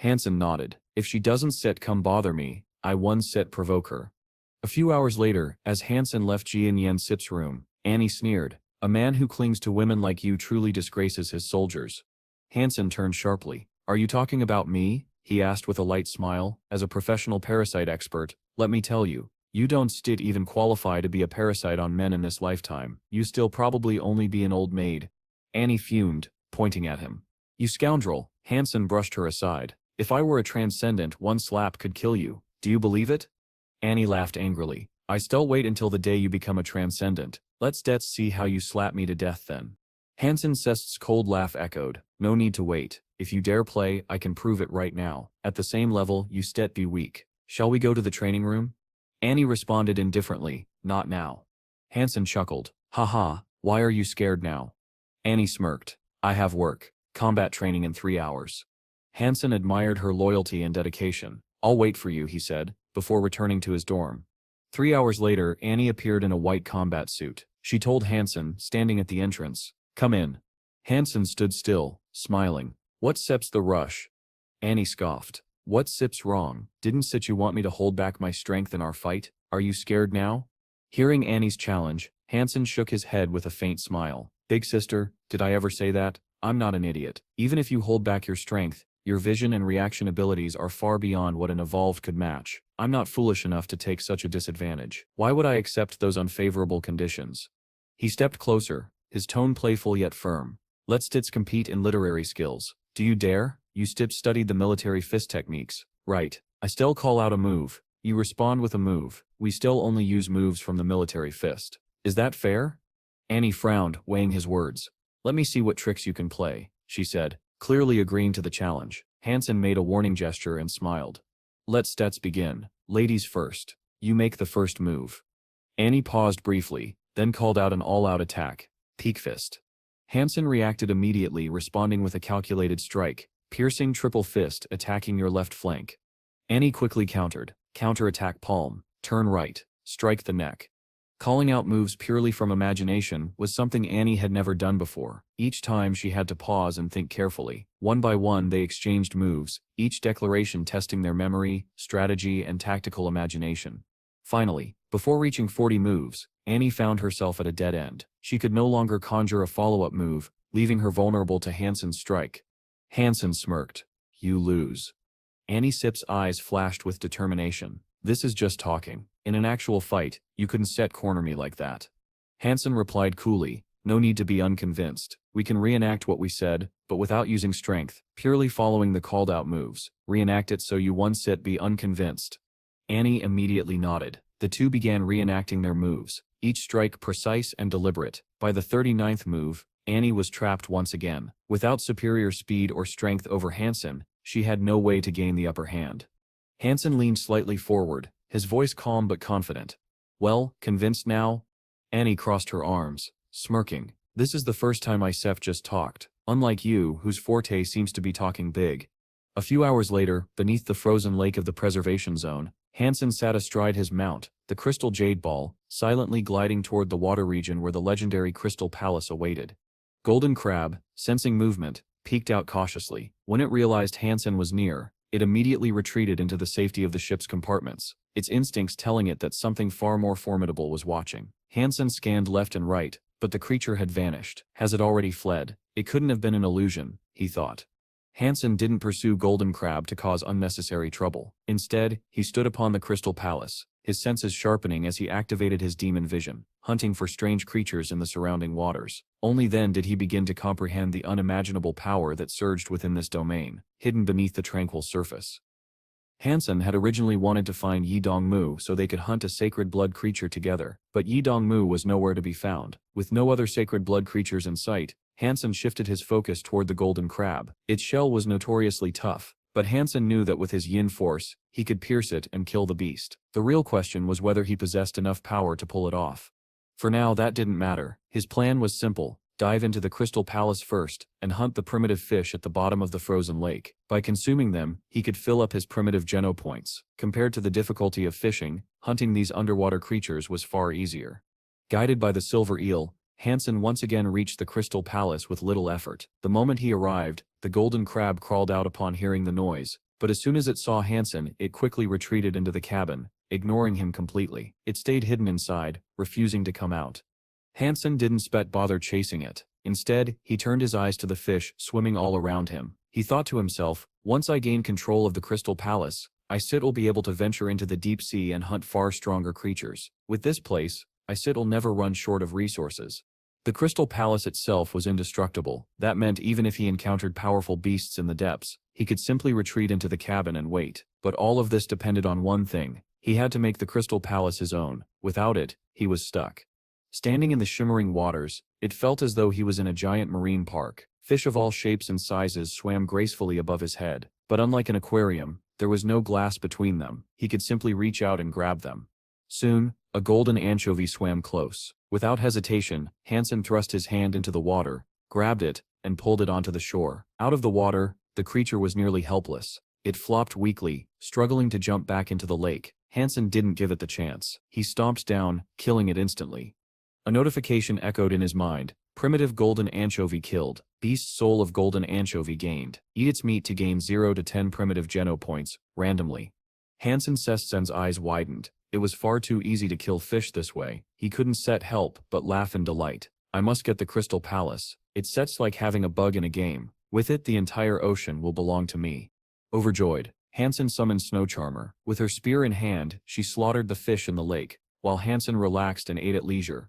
Hansen nodded. "If she doesn't Sit come bother me, I one Sit provoke her." A few hours later, as Hansen left Ji Yin Sip's room, Annie sneered, "A man who clings to women like you truly disgraces his soldiers." Hansen turned sharply. "Are you talking about me?" he asked with a light smile. "As a professional parasite expert, let me tell you, you don't Stit even qualify to be a parasite on men in this lifetime. You still probably only be an old maid." Annie fumed, pointing at him. "You scoundrel." Hansen brushed her aside. "If I were a transcendent, one slap could kill you. Do you believe it?" Annie laughed angrily. "I still wait until the day you become a transcendent. Let's see how you slap me to death then." Hansen Sest's cold laugh echoed. No need to wait. If you dare play, I can prove it right now. At the same level, you stet be weak. Shall we go to the training room? Annie responded indifferently. Not now. Hansen chuckled. Haha, why are you scared now? Annie smirked. I have work. Combat training in 3 hours. Hansen admired her loyalty and dedication. I'll wait for you, he said, before returning to his dorm. 3 hours later, Annie appeared in a white combat suit. She told Hansen, standing at the entrance, come in. Hansen stood still, smiling. What sips the rush? Annie scoffed. What sips wrong? Didn't Situ want me to hold back my strength in our fight? Are you scared now? Hearing Annie's challenge, Hansen shook his head with a faint smile. Big sister, did I ever say that? I'm not an idiot. Even if you hold back your strength, your vision and reaction abilities are far beyond what an evolved could match. I'm not foolish enough to take such a disadvantage. Why would I accept those unfavorable conditions? He stepped closer, his tone playful yet firm. Let's stits compete in literary skills. Do you dare? You stips studied the military fist techniques. Right. I still call out a move. You respond with a move. We still only use moves from the military fist. Is that fair? Annie frowned, weighing his words. Let me see what tricks you can play, she said, clearly agreeing to the challenge. Hansen made a warning gesture and smiled. Let stats begin. Ladies first. You make the first move. Annie paused briefly, then called out an all-out attack. Peak fist. Hansen reacted immediately, responding with a calculated strike, piercing triple fist, attacking your left flank. Annie quickly countered. Counter-attack palm. Turn right. Strike the neck. Calling out moves purely from imagination was something Annie had never done before. Each time she had to pause and think carefully. One by one they exchanged moves, each declaration testing their memory, strategy, and tactical imagination. Finally, before reaching 40 moves, Annie found herself at a dead end. She could no longer conjure a follow-up move, leaving her vulnerable to Hansen's strike. Hansen smirked. You lose. Annie Sip's eyes flashed with determination. This is just talking. In an actual fight, you couldn't set corner me like that. Hansen replied coolly, no need to be unconvinced. We can reenact what we said, but without using strength, purely following the called out moves. Reenact it so you one sit be unconvinced. Annie immediately nodded. The two began reenacting their moves, each strike precise and deliberate. By the 39th move, Annie was trapped once again. Without superior speed or strength over Hansen, she had no way to gain the upper hand. Hansen leaned slightly forward, his voice calm but confident. Well, convinced now? Annie crossed her arms, smirking. This is the first time Isef just talked, unlike you, whose forte seems to be talking big. A few hours later, beneath the frozen lake of the preservation zone, Hansen sat astride his mount, the crystal jade ball, silently gliding toward the water region where the legendary crystal palace awaited. Golden Crab, sensing movement, peeked out cautiously. When it realized Hansen was near, it immediately retreated into the safety of the ship's compartments, its instincts telling it that something far more formidable was watching. Hansen scanned left and right, but the creature had vanished. Has it already fled? It couldn't have been an illusion, he thought. Hansen didn't pursue Golden Crab to cause unnecessary trouble. Instead, he stood upon the crystal palace, his senses sharpening as he activated his demon vision, hunting for strange creatures in the surrounding waters. Only then did he begin to comprehend the unimaginable power that surged within this domain, hidden beneath the tranquil surface. Hansen had originally wanted to find Yi Dongmu so they could hunt a sacred blood creature together, but Yi Dongmu was nowhere to be found. With no other sacred blood creatures in sight, Hansen shifted his focus toward the golden crab. Its shell was notoriously tough, but Hansen knew that with his yin force, he could pierce it and kill the beast. The real question was whether he possessed enough power to pull it off. For now that didn't matter. His plan was simple. Dive into the Crystal Palace first, and hunt the primitive fish at the bottom of the frozen lake. By consuming them, he could fill up his primitive geno points. Compared to the difficulty of fishing, hunting these underwater creatures was far easier. Guided by the silver eel, Hansen once again reached the Crystal Palace with little effort. The moment he arrived, the golden crab crawled out upon hearing the noise, but as soon as it saw Hansen, it quickly retreated into the cabin, ignoring him completely. It stayed hidden inside, refusing to come out. Hansen didn't bother chasing it. Instead, he turned his eyes to the fish swimming all around him. He thought to himself, once I gain control of the Crystal Palace, I'll be able to venture into the deep sea and hunt far stronger creatures. With this place, I'll never run short of resources. The Crystal Palace itself was indestructible. That meant even if he encountered powerful beasts in the depths, he could simply retreat into the cabin and wait. But all of this depended on one thing. He had to make the Crystal Palace his own. Without it, he was stuck. Standing in the shimmering waters, It felt as though he was in a giant marine park. Fish of all shapes and sizes swam gracefully above his head, but unlike an aquarium, there was no glass between them. He could simply reach out and grab them. Soon, a golden anchovy swam close. Without hesitation, Hansen thrust his hand into the water, grabbed it, and pulled it onto the shore. Out of the water, the creature was nearly helpless. It flopped weakly, struggling to jump back into the lake. Hansen didn't give it the chance. He stomped down, killing it instantly. A notification echoed in his mind. Primitive golden anchovy killed. Beast soul of golden anchovy gained. Eat its meat to gain 0 to 10 primitive geno points, randomly. Hansen Sestsen's eyes widened. It was far too easy to kill fish this way. He couldn't set help but laugh in delight. I must get the Crystal Palace. It sets like having a bug in a game. With it the entire ocean will belong to me. Overjoyed, Hansen summoned Snow Charmer. With her spear in hand, she slaughtered the fish in the lake, while Hansen relaxed and ate at leisure.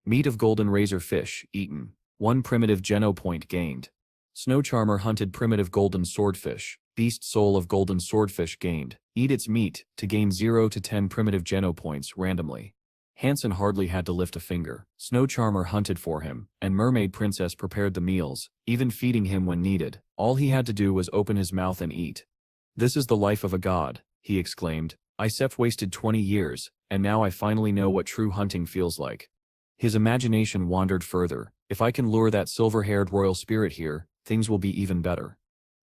Meat of golden razor fish, eaten. 1 primitive geno point gained. Snow Charmer hunted primitive golden swordfish. Beast soul of golden swordfish gained. Eat its meat to gain 0 to 10 primitive geno points randomly. Hansen hardly had to lift a finger. Snow Charmer hunted for him, and Mermaid Princess prepared the meals, even feeding him when needed. All he had to do was open his mouth and eat. This is the life of a god, he exclaimed. I wasted 20 years, and now I finally know what true hunting feels like. His imagination wandered further. If I can lure that silver-haired royal spirit here, things will be even better.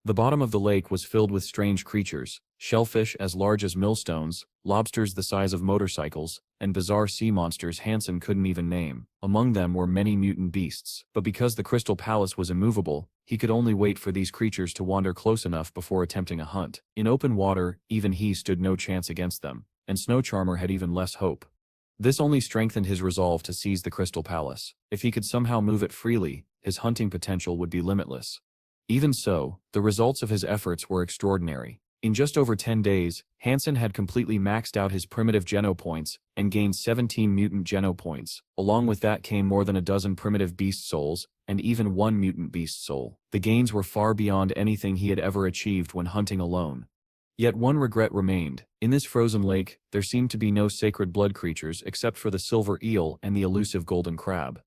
The bottom of the lake was filled with strange creatures, shellfish as large as millstones, lobsters the size of motorcycles, and bizarre sea monsters Hansen couldn't even name. Among them were many mutant beasts, but because the Crystal Palace was immovable, he could only wait for these creatures to wander close enough before attempting a hunt. In open water, even he stood no chance against them, and Snow Charmer had even less hope. This only strengthened his resolve to seize the Crystal Palace. If he could somehow move it freely, his hunting potential would be limitless. Even so, the results of his efforts were extraordinary. In just over 10 days, Hansen had completely maxed out his primitive geno points and gained 17 mutant geno points. Along with that came more than a dozen primitive beast souls and even 1 mutant beast soul. The gains were far beyond anything he had ever achieved when hunting alone. Yet one regret remained. In this frozen lake, there seemed to be no sacred blood creatures except for the silver eel and the elusive golden crab.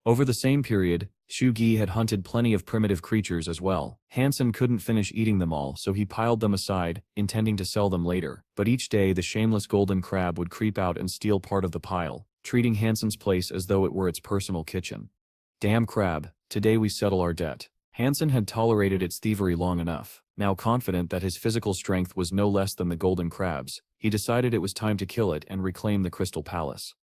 Over the same period, Shu Gi had hunted plenty of primitive creatures as well. Hansen couldn't finish eating them all, so he piled them aside, intending to sell them later. But each day the shameless golden crab would creep out and steal part of the pile, treating Hansen's place as though it were its personal kitchen. Damn crab, today we settle our debt. Hansen had tolerated its thievery long enough. Now confident that his physical strength was no less than the golden crab's, he decided it was time to kill it and reclaim the Crystal Palace.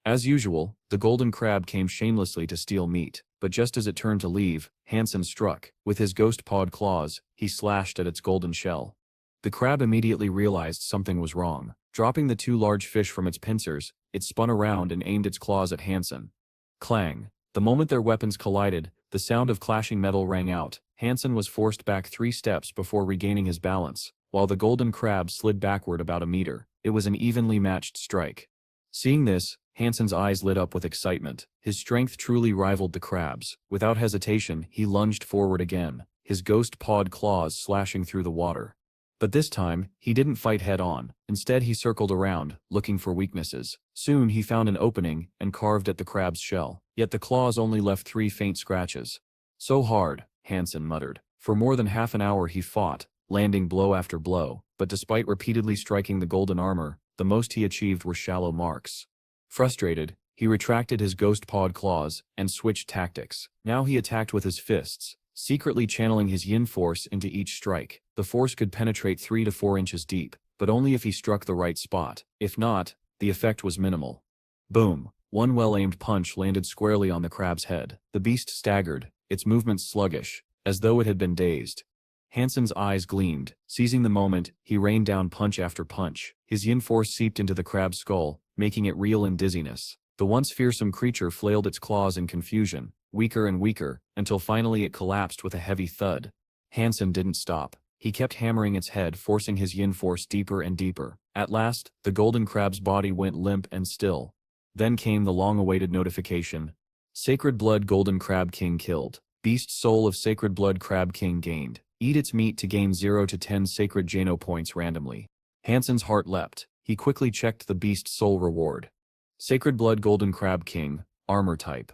As usual, the golden crab came shamelessly to steal meat, but just as it turned to leave, Hansen struck. With his ghost-pawed claws, he slashed at its golden shell. The crab immediately realized something was wrong. Dropping the 2 large fish from its pincers, it spun around and aimed its claws at Hansen. Clang! The moment their weapons collided, the sound of clashing metal rang out. Hansen was forced back 3 steps before regaining his balance, while the golden crab slid backward about a meter. It was an evenly matched strike. Seeing this, Hansen's eyes lit up with excitement. His strength truly rivaled the crab's. Without hesitation, he lunged forward again, his ghost-pawed claws slashing through the water. But this time, he didn't fight head-on. Instead he circled around, looking for weaknesses. Soon he found an opening and carved at the crab's shell. Yet the claws only left 3 faint scratches. So hard, Hansen muttered. For more than half an hour he fought, landing blow after blow, but despite repeatedly striking the golden armor, the most he achieved were shallow marks. Frustrated, he retracted his ghost-pawed claws and switched tactics. Now he attacked with his fists, secretly channeling his yin force into each strike. The force could penetrate 3 to 4 inches deep, but only if he struck the right spot. If not, the effect was minimal. Boom! One well-aimed punch landed squarely on the crab's head. The beast staggered, its movements sluggish, as though it had been dazed. Hansen's eyes gleamed. Seizing the moment, he rained down punch after punch. His yin force seeped into the crab's skull, making it reel in dizziness. The once fearsome creature flailed its claws in confusion, weaker and weaker, until finally it collapsed with a heavy thud. Hansen didn't stop. He kept hammering its head, forcing his yin force deeper and deeper. At last, the golden crab's body went limp and still. Then came the long-awaited notification. Sacred Blood Golden Crab King killed. Beast Soul of Sacred Blood Crab King gained. Eat its meat to gain 0 to 10 sacred geno points randomly. Hansen's heart leapt. He quickly checked the beast soul reward. Sacred Blood Golden Crab King, armor type.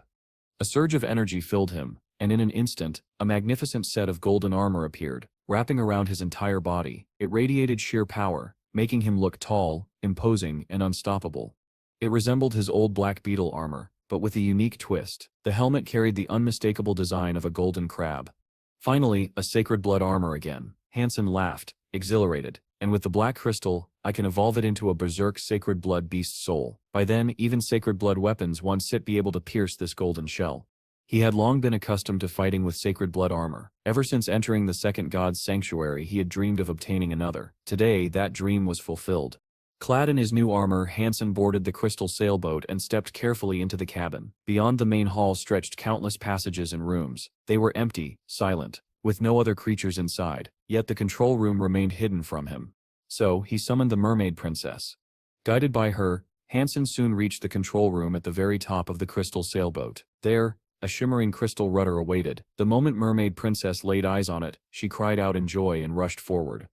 A surge of energy filled him, and in an instant, a magnificent set of golden armor appeared, wrapping around his entire body. It radiated sheer power, making him look tall, imposing, and unstoppable. It resembled his old black beetle armor, but with a unique twist. The helmet carried the unmistakable design of a golden crab. Finally, a sacred blood armor again. Hansen laughed, exhilarated, and with the black crystal, I can evolve it into a berserk sacred blood beast soul. By then, even sacred blood weapons won't be able to pierce this golden shell. He had long been accustomed to fighting with sacred blood armor. Ever since entering the second god's sanctuary, he had dreamed of obtaining another. Today, that dream was fulfilled. Clad in his new armor, Hansen boarded the crystal sailboat and stepped carefully into the cabin. Beyond the main hall stretched countless passages and rooms. They were empty, silent, with no other creatures inside, yet the control room remained hidden from him. So, he summoned the mermaid princess. Guided by her, Hansen soon reached the control room at the very top of the crystal sailboat. There, a shimmering crystal rudder awaited. The moment mermaid princess laid eyes on it, she cried out in joy and rushed forward.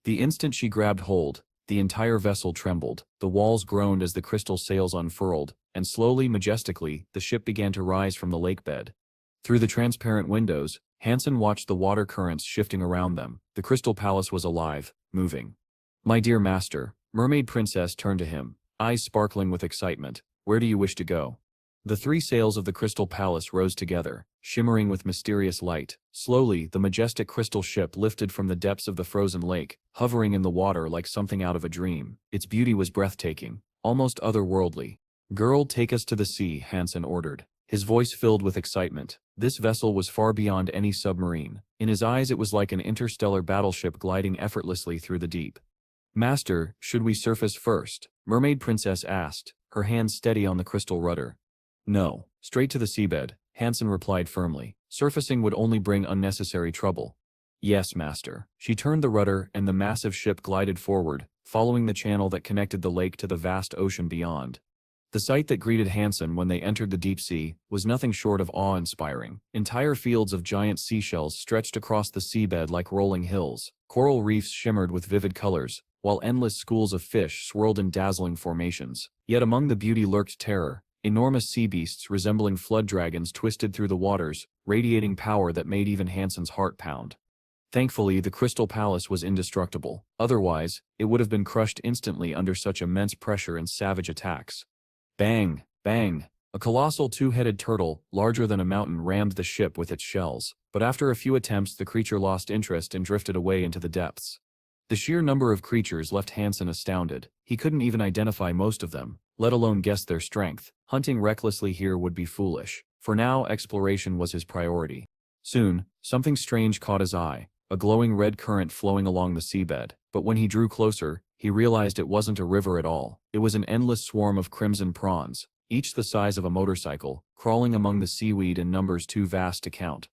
The instant she grabbed hold, the entire vessel trembled, the walls groaned as the crystal sails unfurled, and slowly, majestically, the ship began to rise from the lake bed. Through the transparent windows, Hansen watched the water currents shifting around them. The crystal palace was alive, moving. "My dear master," mermaid princess turned to him, eyes sparkling with excitement. "Where do you wish to go?" The three sails of the crystal palace rose together, shimmering with mysterious light. Slowly, the majestic crystal ship lifted from the depths of the frozen lake, hovering in the water like something out of a dream. Its beauty was breathtaking, almost otherworldly. "Girl, take us to the sea," Hansen ordered, his voice filled with excitement. This vessel was far beyond any submarine. In his eyes it was like an interstellar battleship gliding effortlessly through the deep. "Master, should we surface first?" mermaid princess asked, her hands steady on the crystal rudder. "No, straight to the seabed," Hansen replied firmly. "Surfacing would only bring unnecessary trouble." "Yes, master." She turned the rudder and the massive ship glided forward, following the channel that connected the lake to the vast ocean beyond. The sight that greeted Hansen when they entered the deep sea was nothing short of awe-inspiring. Entire fields of giant seashells stretched across the seabed like rolling hills. Coral reefs shimmered with vivid colors, while endless schools of fish swirled in dazzling formations. Yet among the beauty lurked terror. Enormous sea beasts resembling flood dragons twisted through the waters, radiating power that made even Hansen's heart pound. Thankfully, the crystal palace was indestructible. Otherwise, it would have been crushed instantly under such immense pressure and savage attacks. Bang! Bang! A colossal two-headed turtle, larger than a mountain, rammed the ship with its shells, but after a few attempts the creature lost interest and drifted away into the depths. The sheer number of creatures left Hansen astounded. He couldn't even identify most of them, let alone guess their strength. Hunting recklessly here would be foolish. For now, exploration was his priority. Soon, something strange caught his eye, a glowing red current flowing along the seabed. But when he drew closer, he realized it wasn't a river at all. It was an endless swarm of crimson prawns, each the size of a motorcycle, crawling among the seaweed in numbers too vast to count.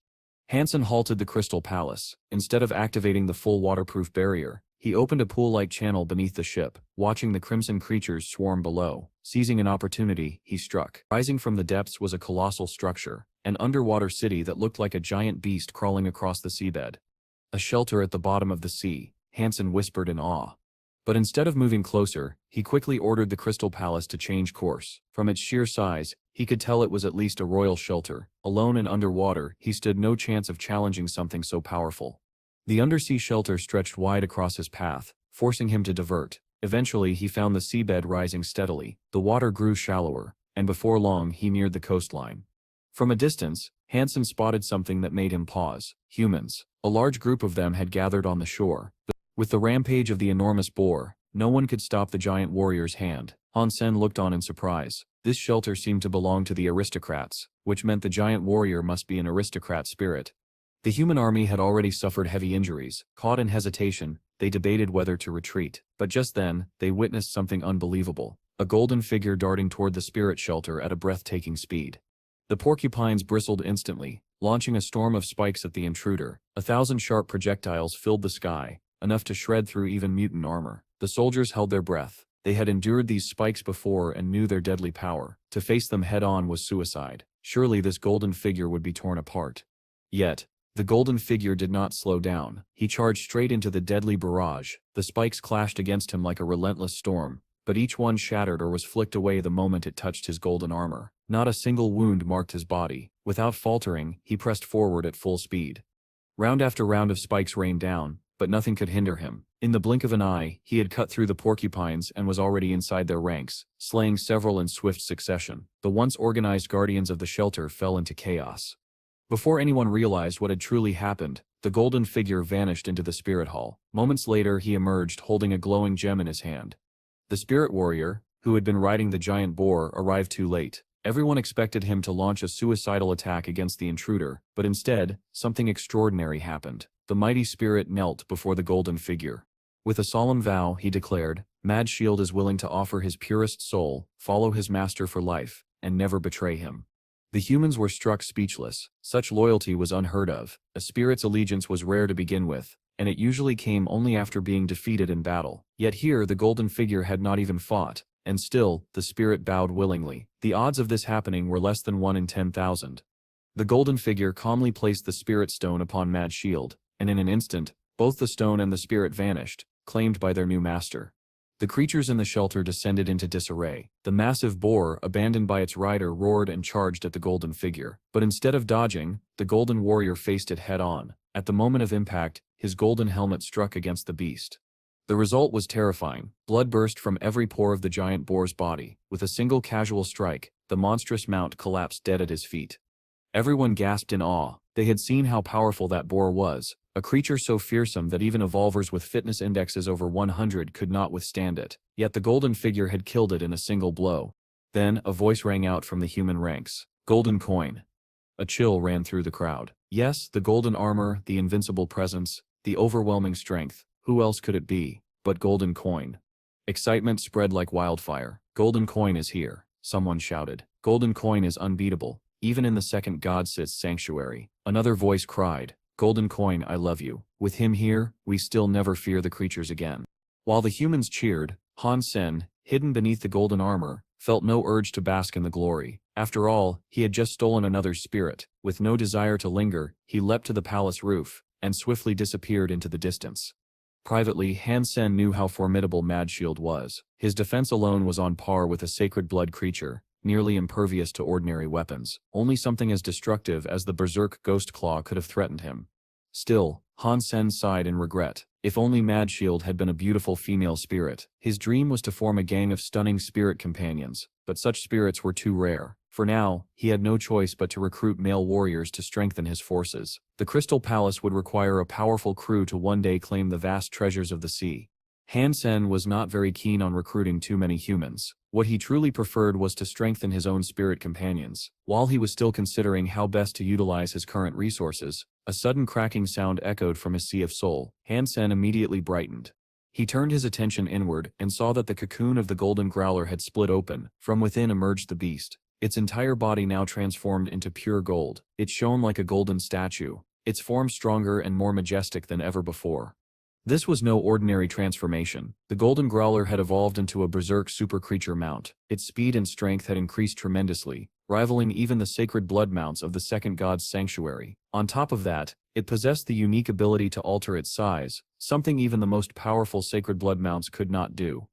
Hansen halted the crystal palace. Instead of activating the full waterproof barrier, he opened a pool-like channel beneath the ship, watching the crimson creatures swarm below. Seizing an opportunity, he struck. Rising from the depths was a colossal structure, an underwater city that looked like a giant beast crawling across the seabed. "A shelter at the bottom of the sea," Hansen whispered in awe. But instead of moving closer, he quickly ordered the crystal palace to change course. From its sheer size, he could tell it was at least a royal shelter. Alone and underwater, he stood no chance of challenging something so powerful. The undersea shelter stretched wide across his path, forcing him to divert. Eventually he found the seabed rising steadily. The water grew shallower, and before long he neared the coastline. From a distance, Hansen spotted something that made him pause. Humans. A large group of them had gathered on the shore. With the rampage of the enormous boar, no one could stop the giant warrior's hand. Hansen looked on in surprise. This shelter seemed to belong to the aristocrats, which meant the giant warrior must be an aristocrat spirit. The human army had already suffered heavy injuries. Caught in hesitation, they debated whether to retreat. But just then, they witnessed something unbelievable. A golden figure darting toward the spirit shelter at a breathtaking speed. The porcupines bristled instantly, launching a storm of spikes at the intruder. 1,000 sharp projectiles filled the sky, enough to shred through even mutant armor. The soldiers held their breath. They had endured these spikes before and knew their deadly power. To face them head-on was suicide. Surely this golden figure would be torn apart. Yet, the golden figure did not slow down. He charged straight into the deadly barrage. The spikes clashed against him like a relentless storm, but each one shattered or was flicked away the moment it touched his golden armor. Not a single wound marked his body. Without faltering, he pressed forward at full speed. Round after round of spikes rained down, but nothing could hinder him. In the blink of an eye, he had cut through the porcupines and was already inside their ranks, slaying several in swift succession. The once organized guardians of the shelter fell into chaos. Before anyone realized what had truly happened, the golden figure vanished into the spirit hall. Moments later, he emerged holding a glowing gem in his hand. The spirit warrior, who had been riding the giant boar, arrived too late. Everyone expected him to launch a suicidal attack against the intruder, but instead, something extraordinary happened. The mighty spirit knelt before the golden figure. With a solemn vow, he declared, "Mad Shield is willing to offer his purest soul, follow his master for life, and never betray him." The humans were struck speechless. Such loyalty was unheard of. A spirit's allegiance was rare to begin with, and it usually came only after being defeated in battle. Yet here the golden figure had not even fought, and still, the spirit bowed willingly. The odds of this happening were less than 1 in 10,000. The golden figure calmly placed the spirit stone upon Mad Shield, and in an instant, both the stone and the spirit vanished, claimed by their new master. The creatures in the shelter descended into disarray. The massive boar, abandoned by its rider, roared and charged at the golden figure. But instead of dodging, the golden warrior faced it head-on. At the moment of impact, his golden helmet struck against the beast. The result was terrifying. Blood burst from every pore of the giant boar's body. With a single casual strike, the monstrous mount collapsed dead at his feet. Everyone gasped in awe. They had seen how powerful that boar was, a creature so fearsome that even evolvers with fitness indexes over 100 could not withstand it. Yet the golden figure had killed it in a single blow. Then, a voice rang out from the human ranks. "Golden coin." A chill ran through the crowd. Yes, the golden armor, the invincible presence, the overwhelming strength. Who else could it be but golden coin? Excitement spread like wildfire. "Golden coin is here," someone shouted. "Golden coin is unbeatable, even in the second god sits sanctuary." Another voice cried, "Golden coin, I love you. With him here, we still never fear the creatures again." While the humans cheered, Han Sen, hidden beneath the golden armor, felt no urge to bask in the glory. After all, he had just stolen another's spirit. With no desire to linger, he leapt to the palace roof, and swiftly disappeared into the distance. Privately, Han Sen knew how formidable Mad Shield was. His defense alone was on par with a sacred blood creature, nearly impervious to ordinary weapons. Only something as destructive as the berserk ghost claw could have threatened him. Still, Han Sen sighed in regret. If only Mad Shield had been a beautiful female spirit. His dream was to form a gang of stunning spirit companions, but such spirits were too rare. For now, he had no choice but to recruit male warriors to strengthen his forces. The Crystal Palace would require a powerful crew to one day claim the vast treasures of the sea. Han Sen was not very keen on recruiting too many humans. What he truly preferred was to strengthen his own spirit companions. While he was still considering how best to utilize his current resources, a sudden cracking sound echoed from his sea of soul. Han Sen immediately brightened. He turned his attention inward and saw that the cocoon of the golden growler had split open. From within emerged the beast. Its entire body now transformed into pure gold. It shone like a golden statue, its form stronger and more majestic than ever before. This was no ordinary transformation. The golden growler had evolved into a berserk super creature mount. Its speed and strength had increased tremendously, rivaling even the sacred blood mounts of the second god's sanctuary. On top of that, it possessed the unique ability to alter its size, something even the most powerful sacred blood mounts could not do.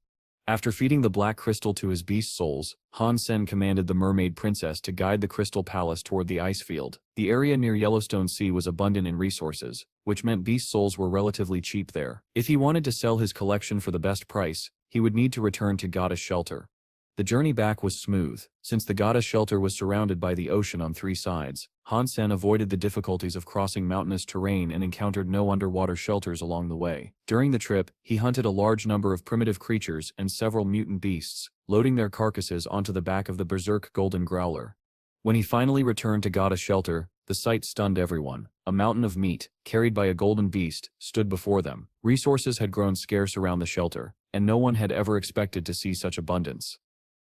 After feeding the black crystal to his beast souls, Han Sen commanded the mermaid princess to guide the crystal palace toward the ice field. The area near Yellowstone Sea was abundant in resources, which meant beast souls were relatively cheap there. If he wanted to sell his collection for the best price, he would need to return to Goddess Shelter. The journey back was smooth. Since the Goddess Shelter was surrounded by the ocean on 3 sides, Han Sen avoided the difficulties of crossing mountainous terrain and encountered no underwater shelters along the way. During the trip, he hunted a large number of primitive creatures and several mutant beasts, loading their carcasses onto the back of the berserk golden growler. When he finally returned to Goddess Shelter, the sight stunned everyone. A mountain of meat, carried by a golden beast, stood before them. Resources had grown scarce around the shelter, and no one had ever expected to see such abundance.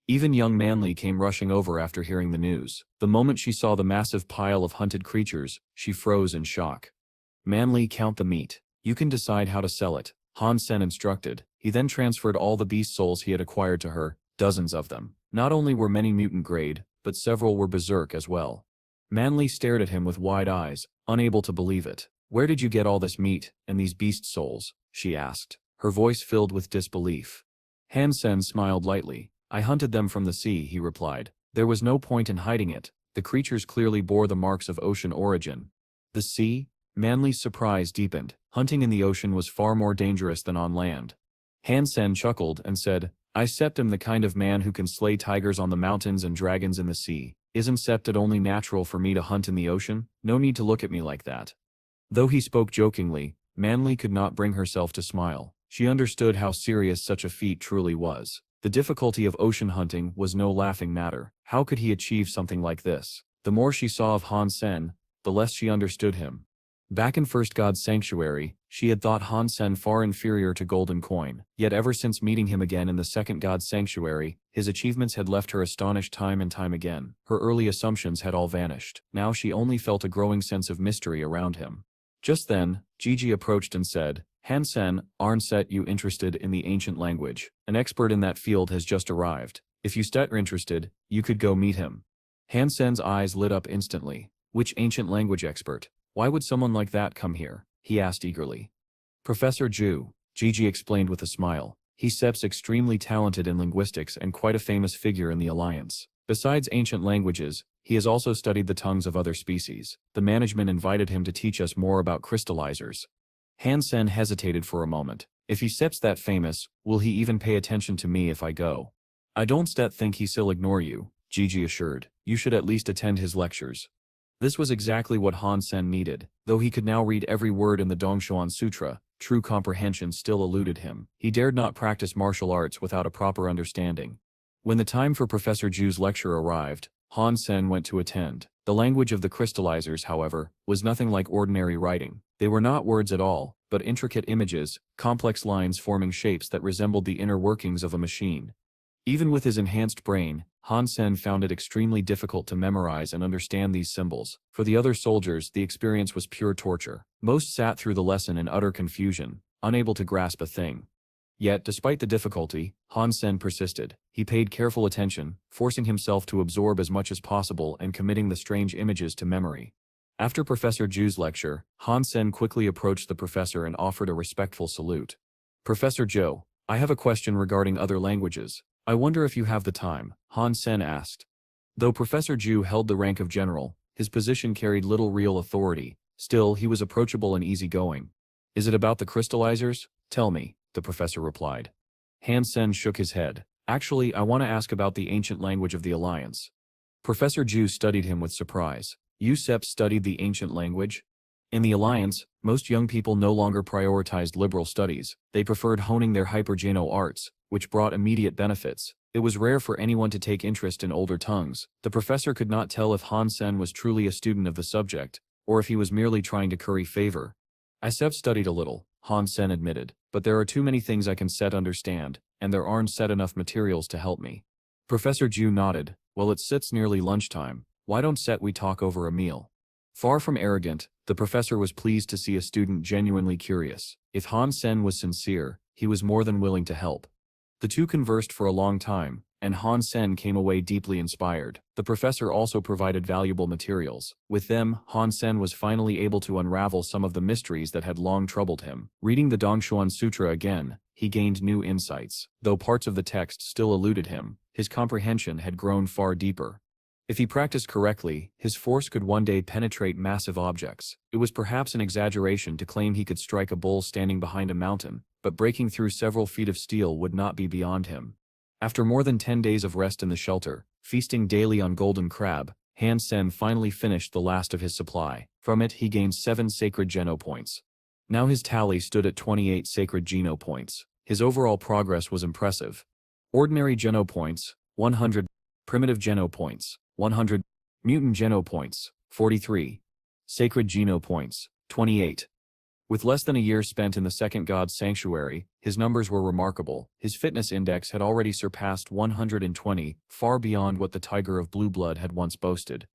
Even young Manly came rushing over after hearing the news. The moment she saw the massive pile of hunted creatures, she froze in shock. "Manly, count the meat. You can decide how to sell it," Han Sen instructed. He then transferred all the beast souls he had acquired to her, dozens of them. Not only were many mutant grade, but several were berserk as well. Manly stared at him with wide eyes, unable to believe it. "Where did you get all this meat, and these beast souls?" she asked, her voice filled with disbelief. Han Sen smiled lightly. "I hunted them from the sea," he replied. There was no point in hiding it. The creatures clearly bore the marks of ocean origin. The sea? Manly's surprise deepened. Hunting in the ocean was far more dangerous than on land. Hansen chuckled and said, I am the kind of man who can slay tigers on the mountains and dragons in the sea. Isn't it only natural for me to hunt in the ocean? No need to look at me like that. Though he spoke jokingly, Manly could not bring herself to smile. She understood how serious such a feat truly was. The difficulty of ocean hunting was no laughing matter. How could he achieve something like this? The more she saw of Hansen, the less she understood him. Back in First God's Sanctuary, she had thought Hansen far inferior to Golden Coin, yet ever since meeting him again in the Second God's Sanctuary, his achievements had left her astonished time and time again. Her early assumptions had all vanished. Now she only felt a growing sense of mystery around him. Just then, Gigi approached and said, Hansen, aren't you interested in the ancient language? An expert in that field has just arrived. If you are interested, you could go meet him. Hansen's eyes lit up instantly. Which ancient language expert? Why would someone like that come here? He asked eagerly. Professor Ju, Gigi explained with a smile. He's extremely talented in linguistics and quite a famous figure in the Alliance. Besides ancient languages, he has also studied the tongues of other species. The management invited him to teach us more about crystallizers. Hansen hesitated for a moment. If he's that famous, will he even pay attention to me if I go? I don't think he'll ignore you, Gigi assured. You should at least attend his lectures. This was exactly what Hansen needed. Though he could now read every word in the Dongshuan Sutra, true comprehension still eluded him. He dared not practice martial arts without a proper understanding. When the time for Professor Ju's lecture arrived, Hansen went to attend. The language of the crystallizers, however, was nothing like ordinary writing. They were not words at all, but intricate images, complex lines forming shapes that resembled the inner workings of a machine. Even with his enhanced brain, Hansen found it extremely difficult to memorize and understand these symbols. For the other soldiers, the experience was pure torture. Most sat through the lesson in utter confusion, unable to grasp a thing. Yet, despite the difficulty, Hansen persisted. He paid careful attention, forcing himself to absorb as much as possible and committing the strange images to memory. After Professor Ju's lecture, Hansen quickly approached the professor and offered a respectful salute. Professor Zhou, I have a question regarding other languages. I wonder if you have the time, Hansen asked. Though Professor Ju held the rank of general, his position carried little real authority. Still, he was approachable and easygoing. Is it about the crystallizers? Tell me, the professor replied. Hansen shook his head. Actually, I want to ask about the ancient language of the Alliance. Professor Ju studied him with surprise. You studied the ancient language? In the Alliance, most young people no longer prioritized liberal studies. They preferred honing their hypergeno arts, which brought immediate benefits. It was rare for anyone to take interest in older tongues. The professor could not tell if Hansen was truly a student of the subject, or if he was merely trying to curry favor. I studied a little, Hansen admitted, but there are too many things I can understand, and there aren't enough materials to help me. Professor Ju nodded. Well, it's nearly lunchtime. Why don't we talk over a meal? Far from arrogant, the professor was pleased to see a student genuinely curious. If Hansen was sincere, he was more than willing to help. The two conversed for a long time, and Hansen came away deeply inspired. The professor also provided valuable materials. With them, Hansen was finally able to unravel some of the mysteries that had long troubled him. Reading the Dongshuan Sutra again, he gained new insights. Though parts of the text still eluded him, his comprehension had grown far deeper. If he practiced correctly, his force could one day penetrate massive objects. It was perhaps an exaggeration to claim he could strike a bull standing behind a mountain, but breaking through several feet of steel would not be beyond him. After more than 10 days of rest in the shelter, feasting daily on golden crab, Hansen finally finished the last of his supply. From it he gained 7 sacred Geno points. Now his tally stood at 28 sacred Geno points. His overall progress was impressive. Ordinary Geno points, 100. Primitive Geno points, 100. Mutant Geno points, 43. Sacred Geno points, 28. With less than a year spent in the Second God's Sanctuary, his numbers were remarkable. His fitness index had already surpassed 120, far beyond what the Tiger of Blue Blood had once boasted.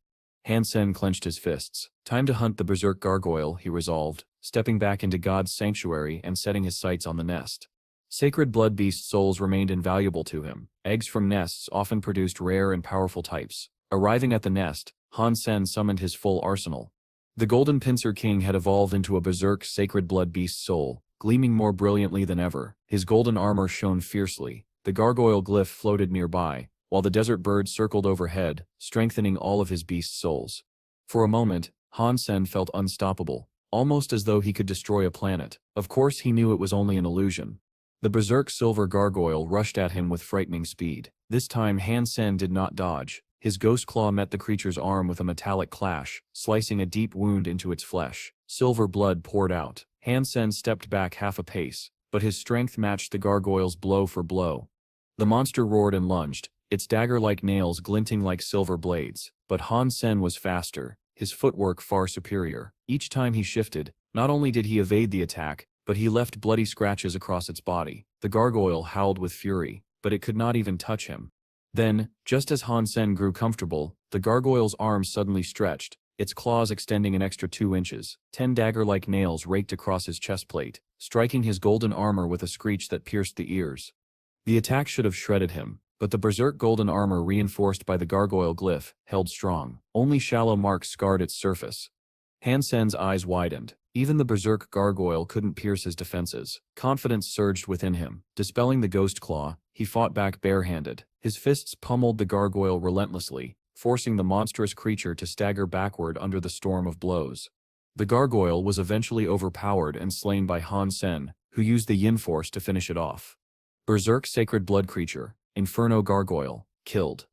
Hansen clenched his fists. Time to hunt the berserk gargoyle, he resolved, stepping back into God's sanctuary and setting his sights on the nest. Sacred blood beast souls remained invaluable to him. Eggs from nests often produced rare and powerful types. Arriving at the nest, Hansen summoned his full arsenal. The Golden Pincer King had evolved into a berserk sacred blood beast soul, gleaming more brilliantly than ever. His golden armor shone fiercely. The gargoyle glyph floated nearby, while the desert bird circled overhead, strengthening all of his beast souls. For a moment, Hansen felt unstoppable, almost as though he could destroy a planet. Of course he knew it was only an illusion. The berserk silver gargoyle rushed at him with frightening speed. This time Hansen did not dodge. His ghost claw met the creature's arm with a metallic clash, slicing a deep wound into its flesh. Silver blood poured out. Hansen stepped back half a pace, but his strength matched the gargoyle's blow for blow. The monster roared and lunged, its dagger-like nails glinting like silver blades. But Hansen was faster, his footwork far superior. Each time he shifted, not only did he evade the attack, but he left bloody scratches across its body. The gargoyle howled with fury, but it could not even touch him. Then, just as Hansen grew comfortable, the gargoyle's arms suddenly stretched, its claws extending an extra 2 inches. 10 dagger-like nails raked across his chestplate, striking his golden armor with a screech that pierced the ears. The attack should have shredded him, but the berserk golden armor reinforced by the gargoyle glyph held strong. Only shallow marks scarred its surface. Hansen's eyes widened. Even the berserk gargoyle couldn't pierce his defenses. Confidence surged within him. Dispelling the ghost claw, he fought back barehanded. His fists pummeled the gargoyle relentlessly, forcing the monstrous creature to stagger backward under the storm of blows. The gargoyle was eventually overpowered and slain by Hansen, who used the yin force to finish it off. Berserk sacred blood creature, Inferno gargoyle, killed.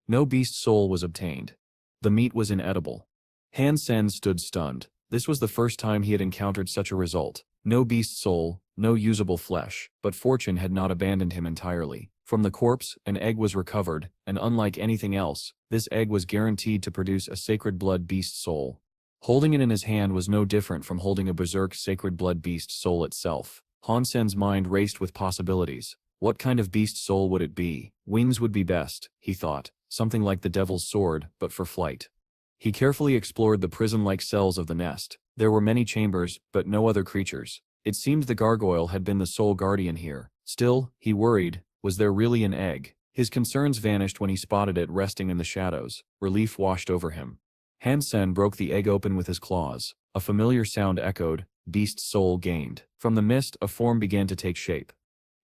No beast soul was obtained. The meat was inedible. Hansen stood stunned. This was the first time he had encountered such a result. No beast soul, no usable flesh, but fortune had not abandoned him entirely. From the corpse, an egg was recovered, and unlike anything else, this egg was guaranteed to produce a sacred blood beast soul. Holding it in his hand was no different from holding a berserk sacred blood beast soul itself. Hansen's mind raced with possibilities. What kind of beast soul would it be? Wings would be best, he thought, something like the devil's sword, but for flight. He carefully explored the prison-like cells of the nest. There were many chambers, but no other creatures. It seemed the gargoyle had been the sole guardian here. Still, he worried, was there really an egg? His concerns vanished when he spotted it resting in the shadows. Relief washed over him. Hansen broke the egg open with his claws. A familiar sound echoed, beast soul gained. From the mist, a form began to take shape.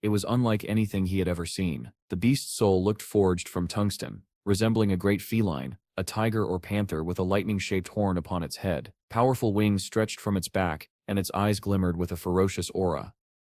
It was unlike anything he had ever seen. The beast soul looked forged from tungsten, resembling a great feline, a tiger or panther with a lightning-shaped horn upon its head. Powerful wings stretched from its back, and its eyes glimmered with a ferocious aura.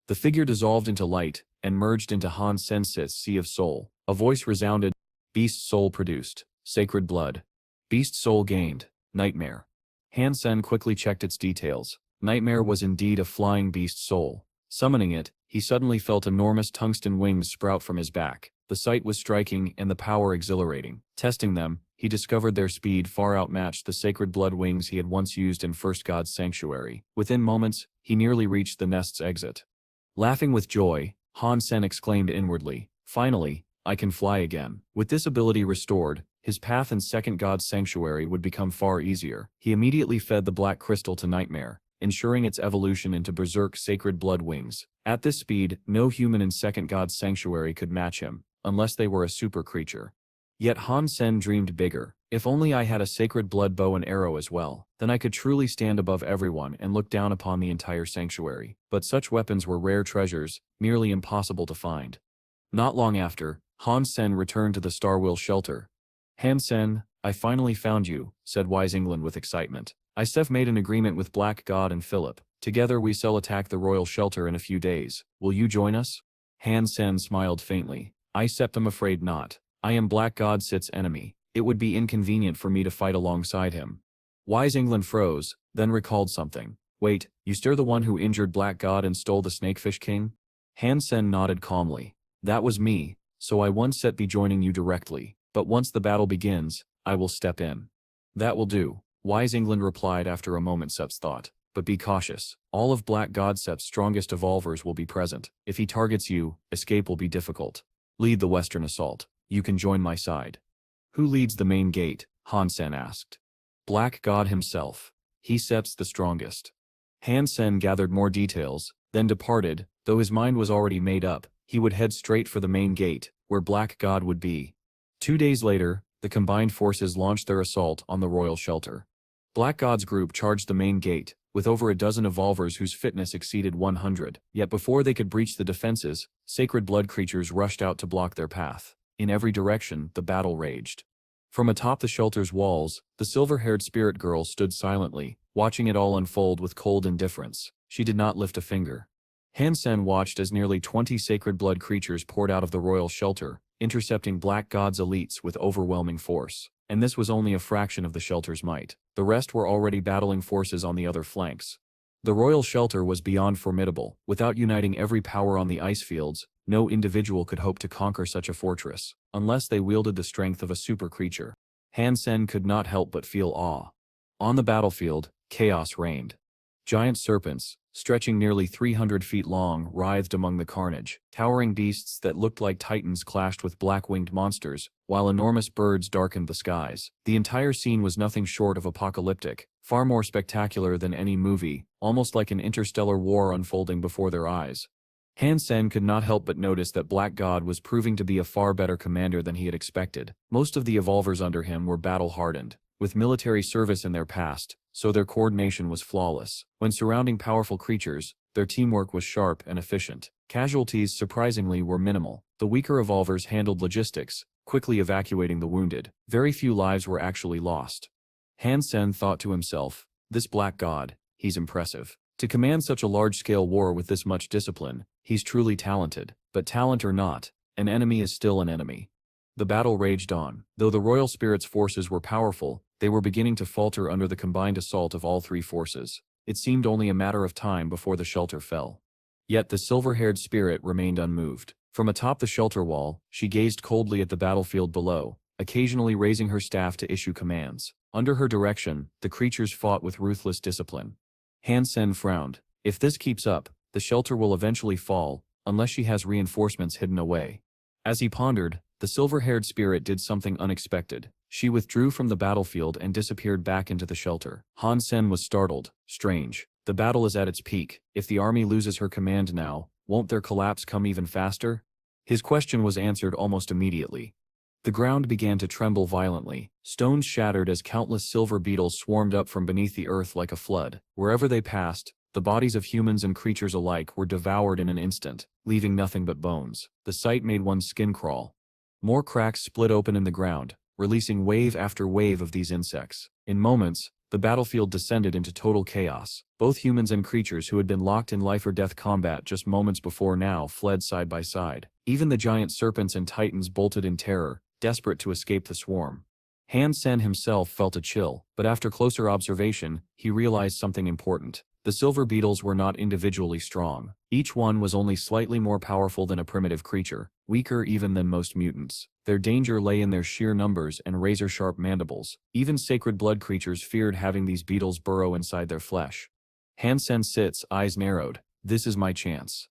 The figure dissolved into light, and merged into Hansen's sea of soul. A voice resounded, beast soul produced, sacred blood. Beast soul gained, nightmare. Hansen quickly checked its details. Nightmare was indeed a flying beast soul. Summoning it, he suddenly felt enormous tungsten wings sprout from his back. The sight was striking and the power exhilarating. Testing them, he discovered their speed far outmatched the sacred blood wings he had once used in First God's sanctuary. Within moments, he nearly reached the nest's exit. Laughing with joy, Hansen exclaimed inwardly, "Finally, I can fly again." With this ability restored, his path in Second God's sanctuary would become far easier. He immediately fed the black crystal to Nightmare, ensuring its evolution into berserk sacred blood wings. At this speed, no human in Second God's sanctuary could match him, unless they were a super creature. Yet Hansen dreamed bigger. If only I had a sacred blood bow and arrow as well, then I could truly stand above everyone and look down upon the entire sanctuary. But such weapons were rare treasures, merely impossible to find. Not long after, Hansen returned to the Starwill shelter. "Hansen, I finally found you," said Wise England with excitement. "I've made an agreement with Black God and Philip. Together we shall attack the royal shelter in a few days. Will you join us?" Hansen smiled faintly. "I'm afraid not. I am Black God Sit's enemy. It would be inconvenient for me to fight alongside him." Wise England froze, then recalled something. "Wait, you're the one who injured Black God and stole the Snakefish King?" Hansen nodded calmly. "That was me, so I won't be joining you directly, but once the battle begins, I will step in." "That will do," Wise England replied after a moment's thought. "But be cautious. All of Black Godset's strongest evolvers will be present. If he targets you, escape will be difficult. Lead the western assault. You can join my side." "Who leads the main gate?" Hansen asked. "Black God himself. He's the strongest." Hansen gathered more details, then departed. Though his mind was already made up, he would head straight for the main gate, where Black God would be. 2 days later, the combined forces launched their assault on the royal shelter. Black God's group charged the main gate, with over a dozen evolvers whose fitness exceeded 100. Yet before they could breach the defenses, sacred blood creatures rushed out to block their path. In every direction, the battle raged. From atop the shelter's walls, the silver-haired spirit girl stood silently, watching it all unfold with cold indifference. She did not lift a finger. Hansen watched as nearly 20 sacred blood creatures poured out of the royal shelter, intercepting Black God's elites with overwhelming force. And this was only a fraction of the shelter's might. The rest were already battling forces on the other flanks. The royal shelter was beyond formidable. Without uniting every power on the ice fields, no individual could hope to conquer such a fortress, unless they wielded the strength of a super creature. Hansen could not help but feel awe. On the battlefield, chaos reigned. Giant serpents, stretching nearly 300 feet long, writhed among the carnage. Towering beasts that looked like titans clashed with black-winged monsters, while enormous birds darkened the skies. The entire scene was nothing short of apocalyptic, far more spectacular than any movie, almost like an interstellar war unfolding before their eyes. Hansen could not help but notice that Black God was proving to be a far better commander than he had expected. Most of the evolvers under him were battle-hardened, with military service in their past, so their coordination was flawless. When surrounding powerful creatures, their teamwork was sharp and efficient. Casualties surprisingly were minimal. The weaker evolvers handled logistics, quickly evacuating the wounded. Very few lives were actually lost. Hansen thought to himself, this Black God, he's impressive. To command such a large-scale war with this much discipline, he's truly talented. But talent or not, an enemy is still an enemy. The battle raged on. Though the royal spirit's forces were powerful, they were beginning to falter under the combined assault of all three forces. It seemed only a matter of time before the shelter fell. Yet the silver-haired spirit remained unmoved. From atop the shelter wall, she gazed coldly at the battlefield below, occasionally raising her staff to issue commands. Under her direction, the creatures fought with ruthless discipline. Hansen frowned. If this keeps up, the shelter will eventually fall, unless she has reinforcements hidden away. As he pondered, the silver-haired spirit did something unexpected. She withdrew from the battlefield and disappeared back into the shelter. Hansen was startled. Strange. The battle is at its peak. If the army loses her command now, won't their collapse come even faster? His question was answered almost immediately. The ground began to tremble violently. Stones shattered as countless silver beetles swarmed up from beneath the earth like a flood. Wherever they passed, the bodies of humans and creatures alike were devoured in an instant, leaving nothing but bones. The sight made one's skin crawl. More cracks split open in the ground, releasing wave after wave of these insects. In moments, the battlefield descended into total chaos. Both humans and creatures who had been locked in life-or-death combat just moments before now fled side by side. Even the giant serpents and titans bolted in terror, desperate to escape the swarm. Hansen himself felt a chill, but after closer observation, he realized something important. The silver beetles were not individually strong. Each one was only slightly more powerful than a primitive creature, weaker even than most mutants. Their danger lay in their sheer numbers and razor-sharp mandibles. Even sacred blood creatures feared having these beetles burrow inside their flesh. Hansen sits, eyes narrowed. This is my chance.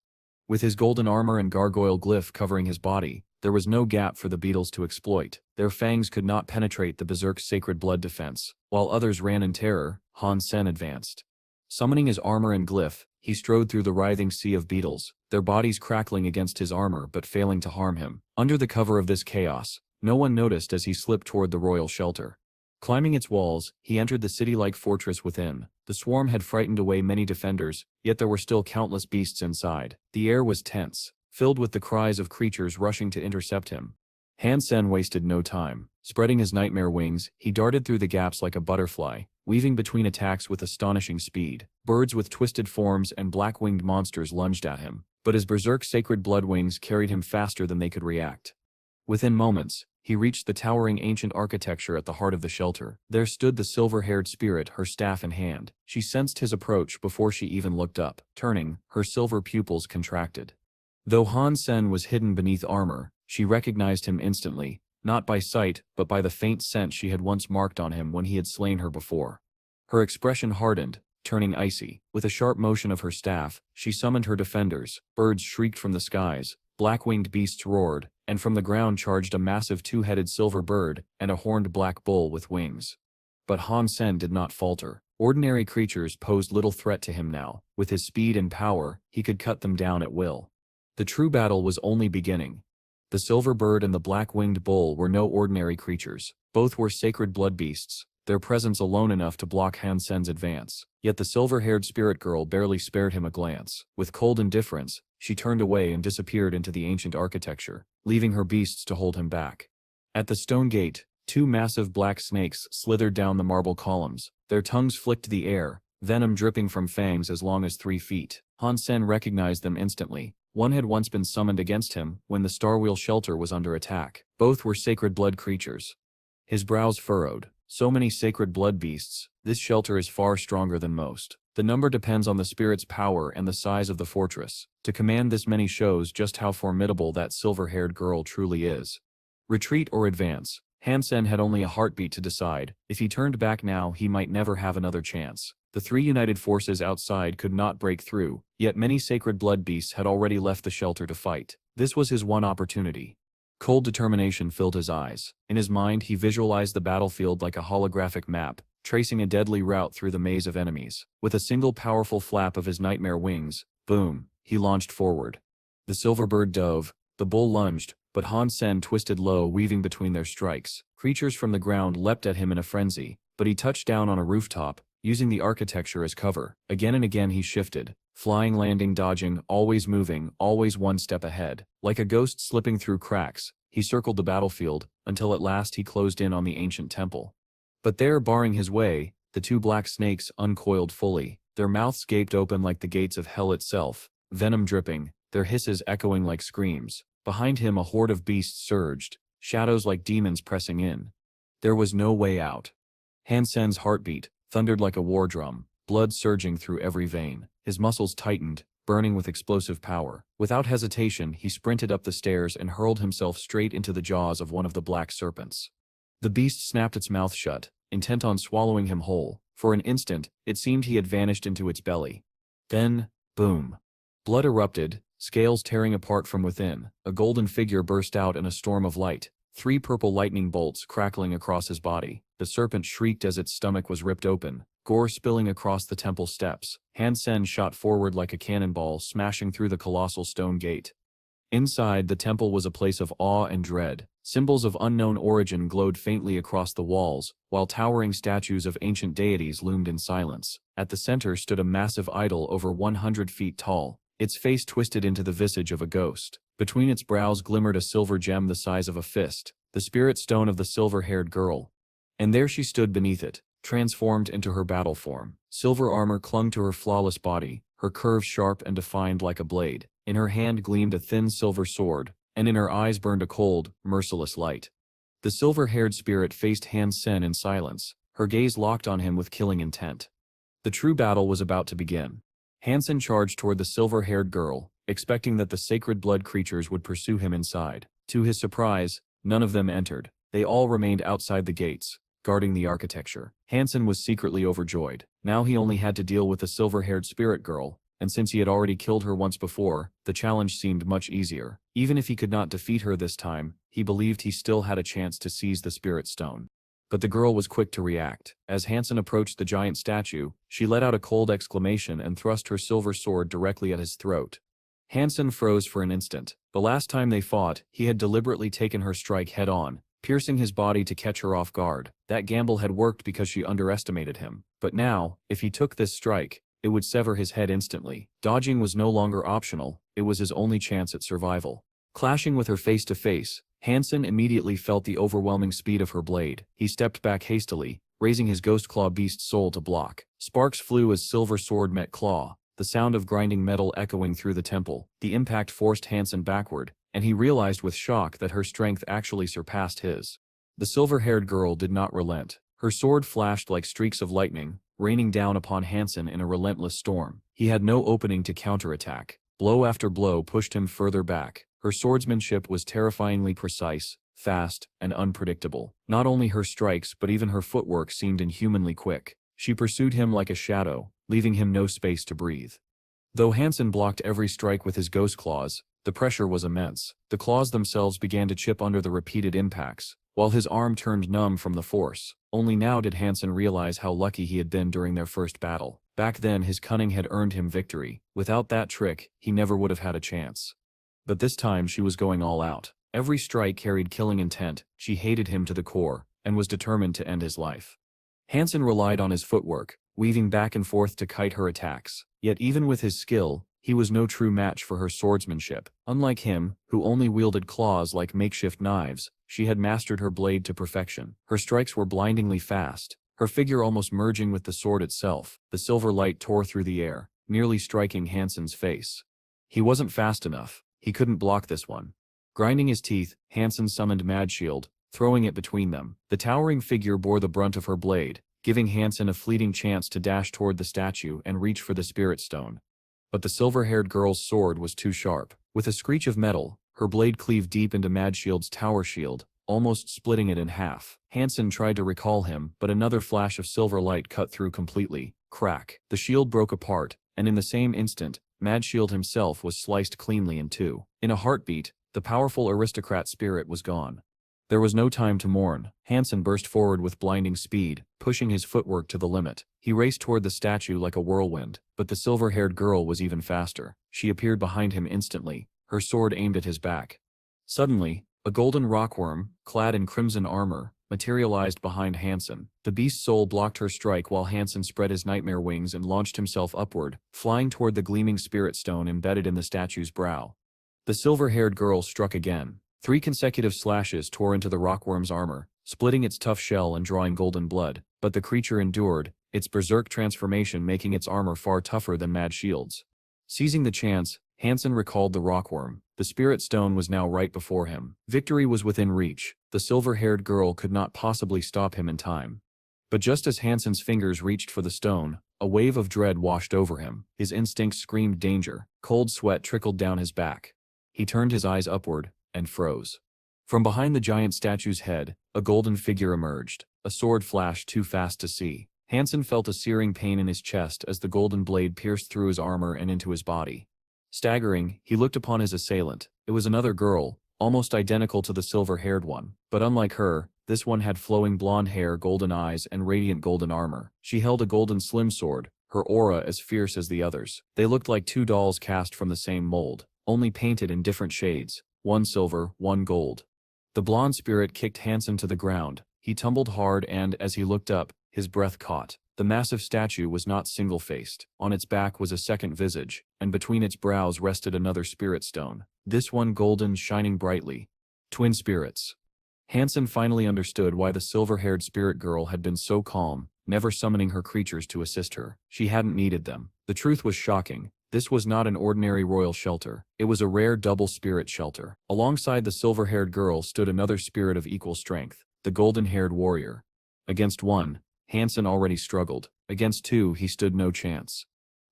With his golden armor and gargoyle glyph covering his body, there was no gap for the beetles to exploit. Their fangs could not penetrate the berserk's sacred blood defense. While others ran in terror, Hansen advanced. Summoning his armor and glyph, he strode through the writhing sea of beetles, their bodies crackling against his armor but failing to harm him. Under the cover of this chaos, no one noticed as he slipped toward the royal shelter. Climbing its walls, he entered the city-like fortress within. The swarm had frightened away many defenders, yet there were still countless beasts inside. The air was tense, filled with the cries of creatures rushing to intercept him. Hansen wasted no time. Spreading his nightmare wings, he darted through the gaps like a butterfly, weaving between attacks with astonishing speed. Birds with twisted forms and black-winged monsters lunged at him, but his berserk sacred blood wings carried him faster than they could react. Within moments, he reached the towering ancient architecture at the heart of the shelter. There stood the silver-haired spirit, her staff in hand. She sensed his approach before she even looked up. Turning, her silver pupils contracted. Though Hansen was hidden beneath armor, she recognized him instantly, not by sight but by the faint scent she had once marked on him when he had slain her before. Her expression hardened, turning icy. With a sharp motion of her staff, she summoned her defenders. Birds shrieked from the skies, black-winged beasts roared, and from the ground charged a massive two-headed silver bird and a horned black bull with wings. But Hansen did not falter. Ordinary creatures posed little threat to him now. With his speed and power, he could cut them down at will. The true battle was only beginning. The silver bird and the black-winged bull were no ordinary creatures. Both were sacred blood beasts, their presence alone enough to block Hansen's advance. Yet the silver-haired spirit girl barely spared him a glance. With cold indifference, she turned away and disappeared into the ancient architecture, leaving her beasts to hold him back. At the stone gate, two massive black snakes slithered down the marble columns, their tongues flicked the air, venom dripping from fangs as long as 3 feet. Hansen recognized them instantly. One had once been summoned against him when the Starwheel shelter was under attack. Both were sacred blood creatures. His brows furrowed. So many sacred blood beasts, this shelter is far stronger than most. The number depends on the spirit's power and the size of the fortress. To command this many shows just how formidable that silver-haired girl truly is. Retreat or advance? Hansen had only a heartbeat to decide. If he turned back now, he might never have another chance. The 3 united forces outside could not break through, yet many sacred blood beasts had already left the shelter to fight. This was his one opportunity. Cold determination filled his eyes. In his mind, he visualized the battlefield like a holographic map, tracing a deadly route through the maze of enemies. With a single powerful flap of his nightmare wings, boom, he launched forward. The silverbird dove, the bull lunged, but Hansen twisted low, weaving between their strikes. Creatures from the ground leapt at him in a frenzy, but he touched down on a rooftop, using the architecture as cover. Again and again he shifted, flying, landing, dodging, always moving, always one step ahead. Like a ghost slipping through cracks, he circled the battlefield, until at last he closed in on the ancient temple. But there, barring his way, the 2 black snakes uncoiled fully, their mouths gaped open like the gates of hell itself, venom dripping, their hisses echoing like screams. Behind him a horde of beasts surged, shadows like demons pressing in. There was no way out. Hansen's heartbeat thundered like a war drum, blood surging through every vein. His muscles tightened, burning with explosive power. Without hesitation, he sprinted up the stairs and hurled himself straight into the jaws of one of the black serpents. The beast snapped its mouth shut, intent on swallowing him whole. For an instant, it seemed he had vanished into its belly. Then, boom. Blood erupted, scales tearing apart from within. A golden figure burst out in a storm of light, 3 purple lightning bolts crackling across his body. The serpent shrieked as its stomach was ripped open, gore spilling across the temple steps. Hansen shot forward like a cannonball, smashing through the colossal stone gate. Inside, the temple was a place of awe and dread. Symbols of unknown origin glowed faintly across the walls, while towering statues of ancient deities loomed in silence. At the center stood a massive idol over 100 feet tall, its face twisted into the visage of a ghost. Between its brows glimmered a silver gem the size of a fist, the spirit stone of the silver-haired girl. And there she stood beneath it, transformed into her battle form. Silver armor clung to her flawless body, her curves sharp and defined like a blade. In her hand gleamed a thin silver sword, and in her eyes burned a cold, merciless light. The silver-haired spirit faced Hansen in silence, her gaze locked on him with killing intent. The true battle was about to begin. Hansen charged toward the silver-haired girl, expecting that the sacred blood creatures would pursue him inside. To his surprise, none of them entered. They all remained outside the gates, guarding the architecture. Hansen was secretly overjoyed. Now he only had to deal with the silver-haired spirit girl, and since he had already killed her once before, the challenge seemed much easier. Even if he could not defeat her this time, he believed he still had a chance to seize the spirit stone. But the girl was quick to react. As Hansen approached the giant statue, she let out a cold exclamation and thrust her silver sword directly at his throat. Hansen froze for an instant. The last time they fought, he had deliberately taken her strike head-on, piercing his body to catch her off guard. That gamble had worked because she underestimated him. But now, if he took this strike, it would sever his head instantly. Dodging was no longer optional, it was his only chance at survival. Clashing with her face to face, Hansen immediately felt the overwhelming speed of her blade. He stepped back hastily, raising his ghost claw beast soul to block. Sparks flew as silver sword met claw, the sound of grinding metal echoing through the temple. The impact forced Hansen backward, and he realized with shock that her strength actually surpassed his. The silver-haired girl did not relent. Her sword flashed like streaks of lightning, raining down upon Hansen in a relentless storm. He had no opening to counterattack. Blow after blow pushed him further back. Her swordsmanship was terrifyingly precise, fast, and unpredictable. Not only her strikes but even her footwork seemed inhumanly quick. She pursued him like a shadow, leaving him no space to breathe. Though Hansen blocked every strike with his ghost claws, the pressure was immense. The claws themselves began to chip under the repeated impacts, while his arm turned numb from the force. Only now did Hansen realize how lucky he had been during their first battle. Back then his cunning had earned him victory. Without that trick, he never would have had a chance. But this time she was going all out. Every strike carried killing intent. She hated him to the core, and was determined to end his life. Hansen relied on his footwork, weaving back and forth to kite her attacks. Yet even with his skill, he was no true match for her swordsmanship. Unlike him, who only wielded claws like makeshift knives, she had mastered her blade to perfection. Her strikes were blindingly fast, her figure almost merging with the sword itself. The silver light tore through the air, nearly striking Hansen's face. He wasn't fast enough. He couldn't block this one. Grinding his teeth, Hansen summoned Mad Shield, throwing it between them. The towering figure bore the brunt of her blade, giving Hansen a fleeting chance to dash toward the statue and reach for the spirit stone. But the silver-haired girl's sword was too sharp. With a screech of metal, her blade cleaved deep into Mad Shield's tower shield, almost splitting it in half. Hansen tried to recall him, but another flash of silver light cut through completely. Crack. The shield broke apart, and in the same instant, Mad Shield himself was sliced cleanly in two. In a heartbeat, the powerful aristocrat spirit was gone. There was no time to mourn. Hansen burst forward with blinding speed, pushing his footwork to the limit. He raced toward the statue like a whirlwind, but the silver-haired girl was even faster. She appeared behind him instantly, her sword aimed at his back. Suddenly, a golden rockworm, clad in crimson armor, materialized behind Hansen. The beast's soul blocked her strike while Hansen spread his nightmare wings and launched himself upward, flying toward the gleaming spirit stone embedded in the statue's brow. The silver-haired girl struck again. 3 consecutive slashes tore into the rockworm's armor, splitting its tough shell and drawing golden blood, but the creature endured, its berserk transformation making its armor far tougher than Mad Shield's. Seizing the chance, Hansen recalled the rockworm. The spirit stone was now right before him. Victory was within reach. The silver-haired girl could not possibly stop him in time. But just as Hansen's fingers reached for the stone, a wave of dread washed over him. His instincts screamed danger. Cold sweat trickled down his back. He turned his eyes upward and froze. From behind the giant statue's head, a golden figure emerged. A sword flashed too fast to see. Hansen felt a searing pain in his chest as the golden blade pierced through his armor and into his body. Staggering, he looked upon his assailant. It was another girl, almost identical to the silver-haired one. But unlike her, this one had flowing blonde hair, golden eyes, and radiant golden armor. She held a golden slim sword, her aura as fierce as the others. They looked like 2 dolls cast from the same mold, only painted in different shades. One silver, one gold. The blonde spirit kicked Hansen to the ground. He tumbled hard and, as he looked up, his breath caught. The massive statue was not single-faced. On its back was a second visage, and between its brows rested another spirit stone. This one golden, shining brightly. Twin spirits. Hansen finally understood why the silver-haired spirit girl had been so calm, never summoning her creatures to assist her. She hadn't needed them. The truth was shocking. This was not an ordinary royal shelter. It was a rare double spirit shelter. Alongside the silver-haired girl stood another spirit of equal strength, the golden-haired warrior. Against one, Hansen already struggled. Against 2, he stood no chance.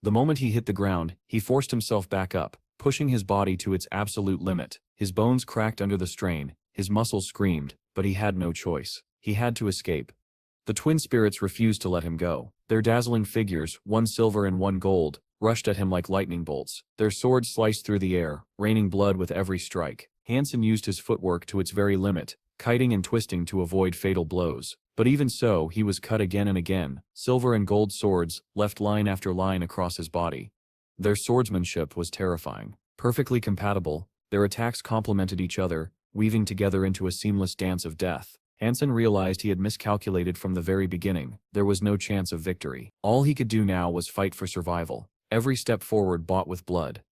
The moment he hit the ground, he forced himself back up, pushing his body to its absolute limit. His bones cracked under the strain, his muscles screamed, but he had no choice. He had to escape. The twin spirits refused to let him go. Their dazzling figures, one silver and one gold, rushed at him like lightning bolts. Their swords sliced through the air, raining blood with every strike. Hansen used his footwork to its very limit, kiting and twisting to avoid fatal blows. But even so, he was cut again and again. Silver and gold swords left line after line across his body. Their swordsmanship was terrifying. Perfectly compatible, their attacks complemented each other, weaving together into a seamless dance of death. Hansen realized he had miscalculated from the very beginning. There was no chance of victory. All he could do now was fight for survival. Every step forward bought with blood.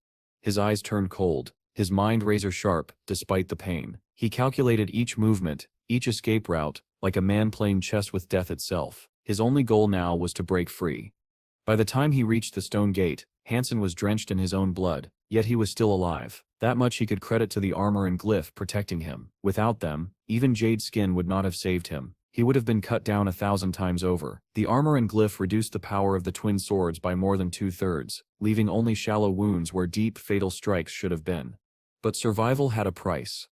His eyes turned cold, his mind razor-sharp, despite the pain. He calculated each movement, each escape route, like a man playing chess with death itself. His only goal now was to break free. By the time he reached the stone gate, Hansen was drenched in his own blood, yet he was still alive. That much he could credit to the armor and glyph protecting him. Without them, even Jade's skin would not have saved him. He would have been cut down 1,000 times over. The armor and glyph reduced the power of the twin swords by more than 2/3, leaving only shallow wounds where deep, fatal strikes should have been. But survival had a price.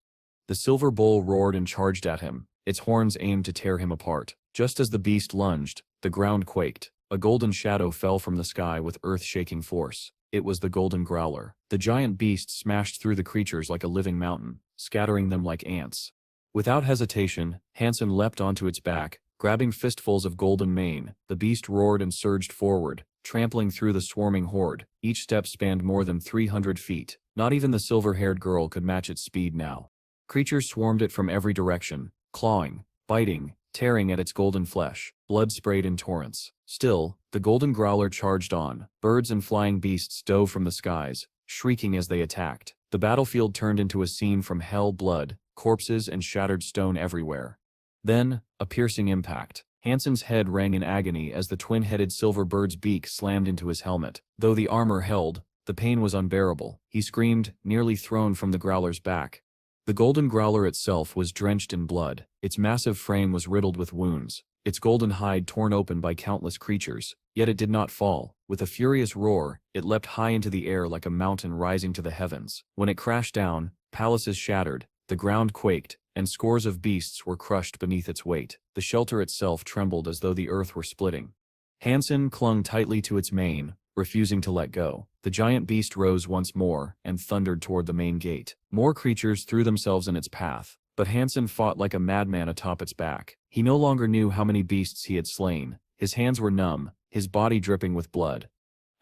The silver bull roared and charged at him, its horns aimed to tear him apart. Just as the beast lunged, the ground quaked. A golden shadow fell from the sky with earth-shaking force. It was the golden growler. The giant beast smashed through the creatures like a living mountain, scattering them like ants. Without hesitation, Hansen leapt onto its back, grabbing fistfuls of golden mane. The beast roared and surged forward, trampling through the swarming horde. Each step spanned more than 300 feet. Not even the silver-haired girl could match its speed now. Creatures swarmed it from every direction, clawing, biting, tearing at its golden flesh. blood sprayed in torrents. Still, the golden growler charged on. Birds and flying beasts dove from the skies, shrieking as they attacked. The battlefield turned into a scene from hell, blood, corpses and shattered stone everywhere. Then, a piercing impact. Hansen's head rang in agony as the twin-headed silver bird's beak slammed into his helmet. Though the armor held, the pain was unbearable. He screamed, nearly thrown from the growler's back. The golden growler itself was drenched in blood. Its massive frame was riddled with wounds, its golden hide torn open by countless creatures. Yet it did not fall. With a furious roar, it leapt high into the air like a mountain rising to the heavens. When it crashed down, palaces shattered, the ground quaked, and scores of beasts were crushed beneath its weight. The shelter itself trembled as though the earth were splitting. Hansen clung tightly to its mane, refusing to let go. The giant beast rose once more and thundered toward the main gate. More creatures threw themselves in its path, but Hansen fought like a madman atop its back. He no longer knew how many beasts he had slain. His hands were numb, his body dripping with blood.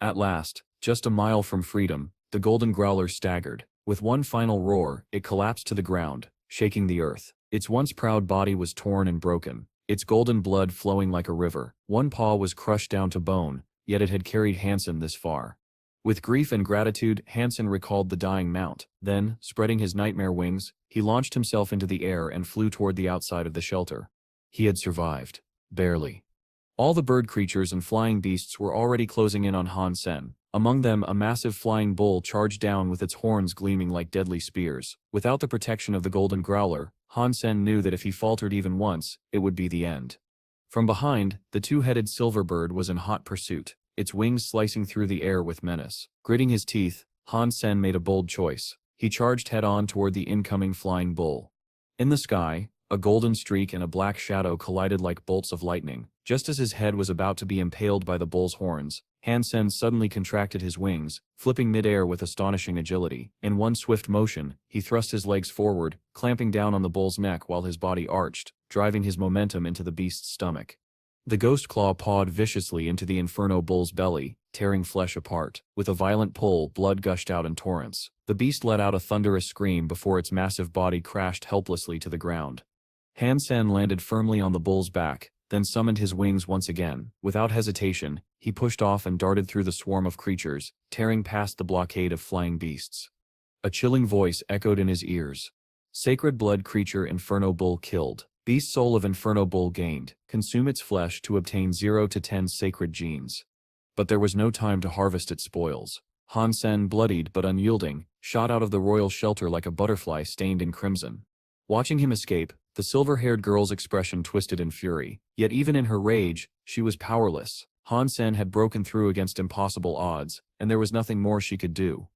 At last, just a mile from freedom, the golden growler staggered. With one final roar, it collapsed to the ground, shaking the earth. Its once proud body was torn and broken, its golden blood flowing like a river. One paw was crushed down to bone, yet it had carried Hansen this far. With grief and gratitude, Hansen recalled the dying mount. Then, spreading his nightmare wings, he launched himself into the air and flew toward the outside of the shelter. He had survived. Barely. All the bird creatures and flying beasts were already closing in on Hansen. Among them, a massive flying bull charged down with its horns gleaming like deadly spears. Without the protection of the golden growler, Hansen knew that if he faltered even once, it would be the end. From behind, the two-headed silver bird was in hot pursuit, its wings slicing through the air with menace. Gritting his teeth, Hansen made a bold choice. He charged head-on toward the incoming flying bull. In the sky, a golden streak and a black shadow collided like bolts of lightning. Just as his head was about to be impaled by the bull's horns, Hansen suddenly contracted his wings, flipping midair with astonishing agility. In one swift motion, he thrust his legs forward, clamping down on the bull's neck while his body arched, driving his momentum into the beast's stomach. The ghost claw pawed viciously into the inferno bull's belly, tearing flesh apart. With a violent pull, blood gushed out in torrents. The beast let out a thunderous scream before its massive body crashed helplessly to the ground. Hansen landed firmly on the bull's back, then summoned his wings once again. Without hesitation, he pushed off and darted through the swarm of creatures, tearing past the blockade of flying beasts. A chilling voice echoed in his ears. Sacred blood creature Inferno Bull killed. Beast soul of Inferno Bull gained. Consume its flesh to obtain 0 to 10 sacred genes. But there was no time to harvest its spoils. Hansen, bloodied but unyielding, shot out of the royal shelter like a butterfly stained in crimson. Watching him escape, the silver-haired girl's expression twisted in fury. Yet even in her rage, she was powerless. Hansen had broken through against impossible odds, and there was nothing more she could do.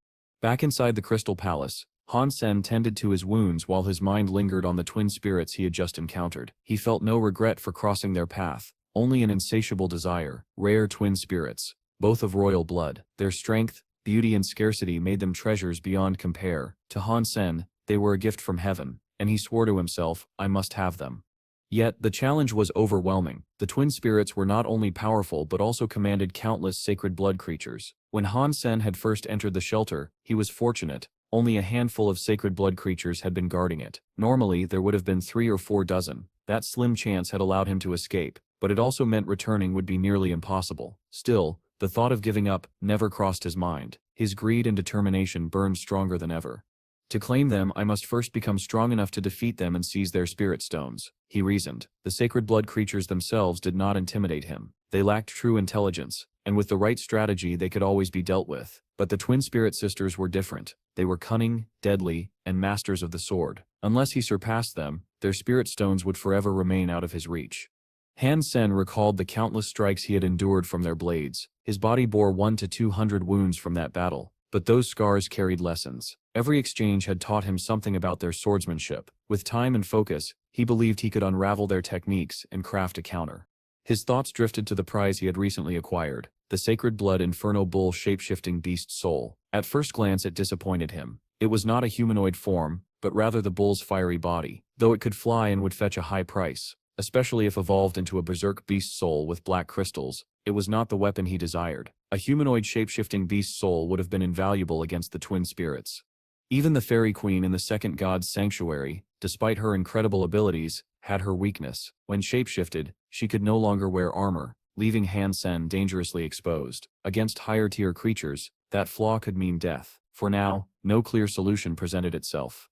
Back inside the Crystal Palace, Hansen tended to his wounds while his mind lingered on the twin spirits he had just encountered. He felt no regret for crossing their path, only an insatiable desire. Rare twin spirits, both of royal blood. Their strength, beauty and scarcity made them treasures beyond compare. To Hansen, they were a gift from heaven, and he swore to himself, I must have them. Yet, the challenge was overwhelming. The twin spirits were not only powerful but also commanded countless sacred blood creatures. When Hansen had first entered the shelter, he was fortunate. Only a handful of sacred blood creatures had been guarding it. Normally, there would have been 3 or 4 dozen. That slim chance had allowed him to escape, but it also meant returning would be nearly impossible. Still, the thought of giving up never crossed his mind. His greed and determination burned stronger than ever. To claim them, I must first become strong enough to defeat them and seize their spirit stones, he reasoned. The sacred blood creatures themselves did not intimidate him. They lacked true intelligence, and with the right strategy they could always be dealt with. But the twin spirit sisters were different. They were cunning, deadly, and masters of the sword. Unless he surpassed them, their spirit stones would forever remain out of his reach. Hansen recalled the countless strikes he had endured from their blades. His body bore 100 to 200 wounds from that battle. But those scars carried lessons. Every exchange had taught him something about their swordsmanship. With time and focus, he believed he could unravel their techniques and craft a counter. His thoughts drifted to the prize he had recently acquired, the sacred blood Inferno Bull shape-shifting beast soul. At first glance it disappointed him. It was not a humanoid form, but rather the bull's fiery body, though it could fly and would fetch a high price, especially if evolved into a berserk beast soul with black crystals. It was not the weapon he desired. A humanoid shape-shifting beast soul would have been invaluable against the twin spirits. Even the fairy queen in the second god's sanctuary, despite her incredible abilities, had her weakness. When shape-shifted, she could no longer wear armor, leaving Han Sen dangerously exposed. Against higher-tier creatures, that flaw could mean death. For now, no clear solution presented itself.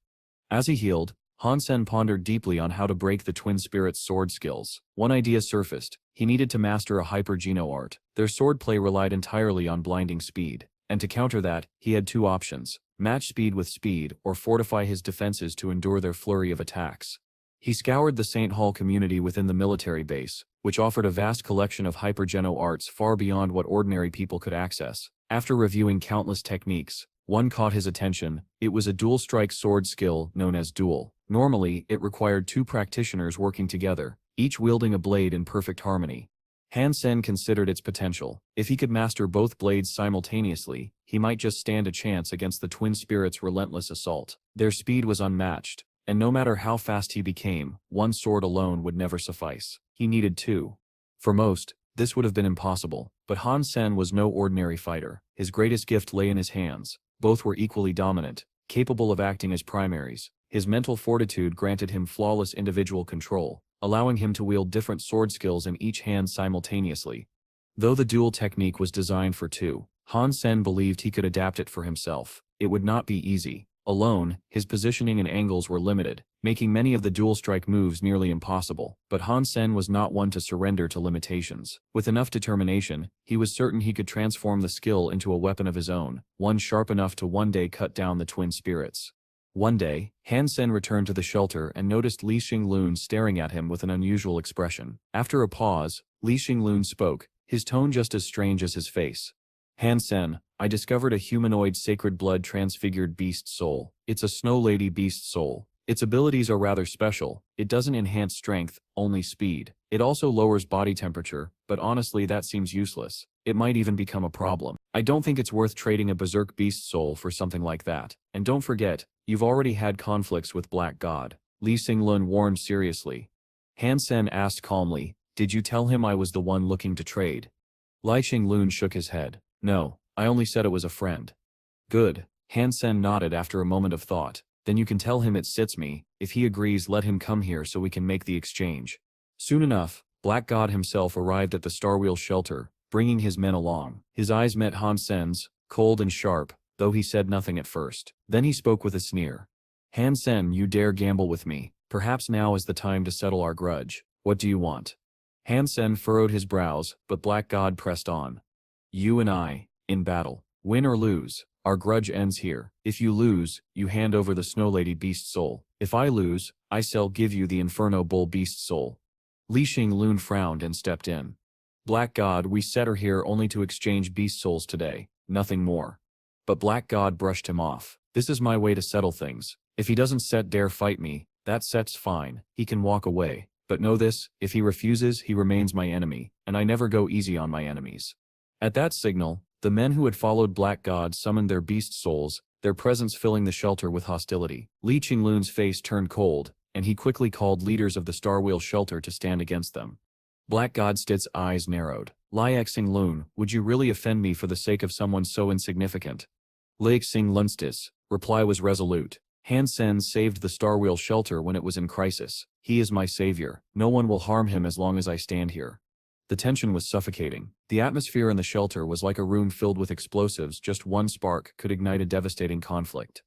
As he healed, Han Sen pondered deeply on how to break the twin spirits' sword skills. One idea surfaced: he needed to master a hyper-geno art. Their swordplay relied entirely on blinding speed. And to counter that, he had two options: match speed with speed, or fortify his defenses to endure their flurry of attacks. He scoured the St. Hall community within the military base, which offered a vast collection of hypergeno arts far beyond what ordinary people could access. After reviewing countless techniques, one caught his attention. It was a dual-strike sword skill known as dual. Normally, it required two practitioners working together, each wielding a blade in perfect harmony. Han Sen considered its potential. If he could master both blades simultaneously, he might just stand a chance against the twin spirits' relentless assault. Their speed was unmatched, and no matter how fast he became, one sword alone would never suffice. He needed two. For most, this would have been impossible, but Han Sen was no ordinary fighter. His greatest gift lay in his hands. Both were equally dominant, capable of acting as primaries. His mental fortitude granted him flawless individual control, allowing him to wield different sword skills in each hand simultaneously. Though the dual technique was designed for two, Han Sen believed he could adapt it for himself. It would not be easy. Alone, his positioning and angles were limited, making many of the dual-strike moves nearly impossible. But Han Sen was not one to surrender to limitations. With enough determination, he was certain he could transform the skill into a weapon of his own, one sharp enough to one day cut down the twin spirits. One day, Han Sen returned to the shelter and noticed Li Xinglun staring at him with an unusual expression. After a pause, Li Xinglun spoke, his tone just as strange as his face. Han Sen, I discovered a humanoid sacred blood transfigured beast soul. It's a snow lady beast soul. Its abilities are rather special. It doesn't enhance strength, only speed. It also lowers body temperature, but honestly that seems useless. It might even become a problem. I don't think it's worth trading a berserk beast soul for something like that. And don't forget, you've already had conflicts with Black God. Li Xinglun warned seriously. Han Sen asked calmly, did you tell him I was the one looking to trade? Li Xinglun shook his head. No, I only said it was a friend. Good. Han Sen nodded after a moment of thought. Then you can tell him it sits me. If he agrees, let him come here so we can make the exchange. Soon enough, Black God himself arrived at the Starwheel shelter, bringing his men along. His eyes met Han Sen's, cold and sharp, though he said nothing at first. Then he spoke with a sneer. Han Sen, you dare gamble with me. Perhaps now is the time to settle our grudge. What do you want? Han Sen furrowed his brows, but Black God pressed on. You and I, in battle. Win or lose, our grudge ends here. If you lose, you hand over the Snow Lady beast soul. If I lose, I shall give you the Inferno Bull beast soul. Li Xinglun frowned and stepped in. Black God, we set her here only to exchange beast souls today, nothing more. But Black God brushed him off. This is my way to settle things. If he doesn't dare fight me, that set's fine. He can walk away. But know this, if he refuses, he remains my enemy, and I never go easy on my enemies. At that signal, the men who had followed Black God summoned their beast souls, their presence filling the shelter with hostility. Li Qinglun's face turned cold, and he quickly called leaders of the Starwheel shelter to stand against them. Black God's eyes narrowed. Li Xinglun, would you really offend me for the sake of someone so insignificant? Li Xinglun's reply was resolute. Han Sen saved the Starwheel shelter when it was in crisis. He is my savior. No one will harm him as long as I stand here. The tension was suffocating. The atmosphere in the shelter was like a room filled with explosives. Just one spark could ignite a devastating conflict.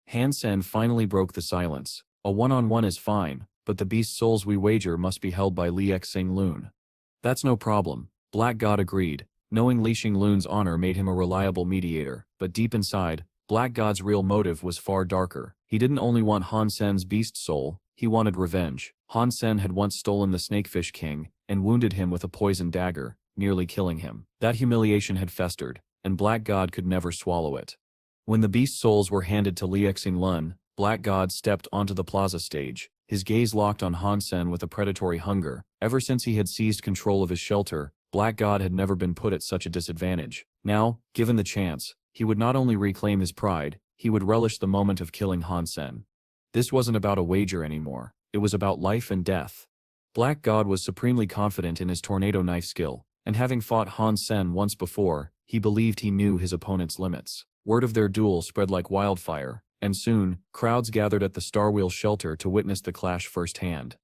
Han Sen finally broke the silence. A one-on-one is fine, but the beast souls we wager must be held by Li Xinglun. That's no problem. Black God agreed. Knowing Li Xinglun's honor made him a reliable mediator, but deep inside, Black God's real motive was far darker. He didn't only want Han Sen's beast soul, he wanted revenge. Han Sen had once stolen the Snakefish King, and wounded him with a poisoned dagger, nearly killing him. That humiliation had festered, and Black God could never swallow it. When the beast souls were handed to Li Xinglun, Black God stepped onto the plaza stage, his gaze locked on Han Sen with a predatory hunger. Ever since he had seized control of his shelter, Black God had never been put at such a disadvantage. Now, given the chance, he would not only reclaim his pride, he would relish the moment of killing Han Sen. This wasn't about a wager anymore, it was about life and death. Black God was supremely confident in his tornado knife skill, and having fought Han Sen once before, he believed he knew his opponent's limits. Word of their duel spread like wildfire, and soon, crowds gathered at the Starwheel shelter to witness the clash firsthand.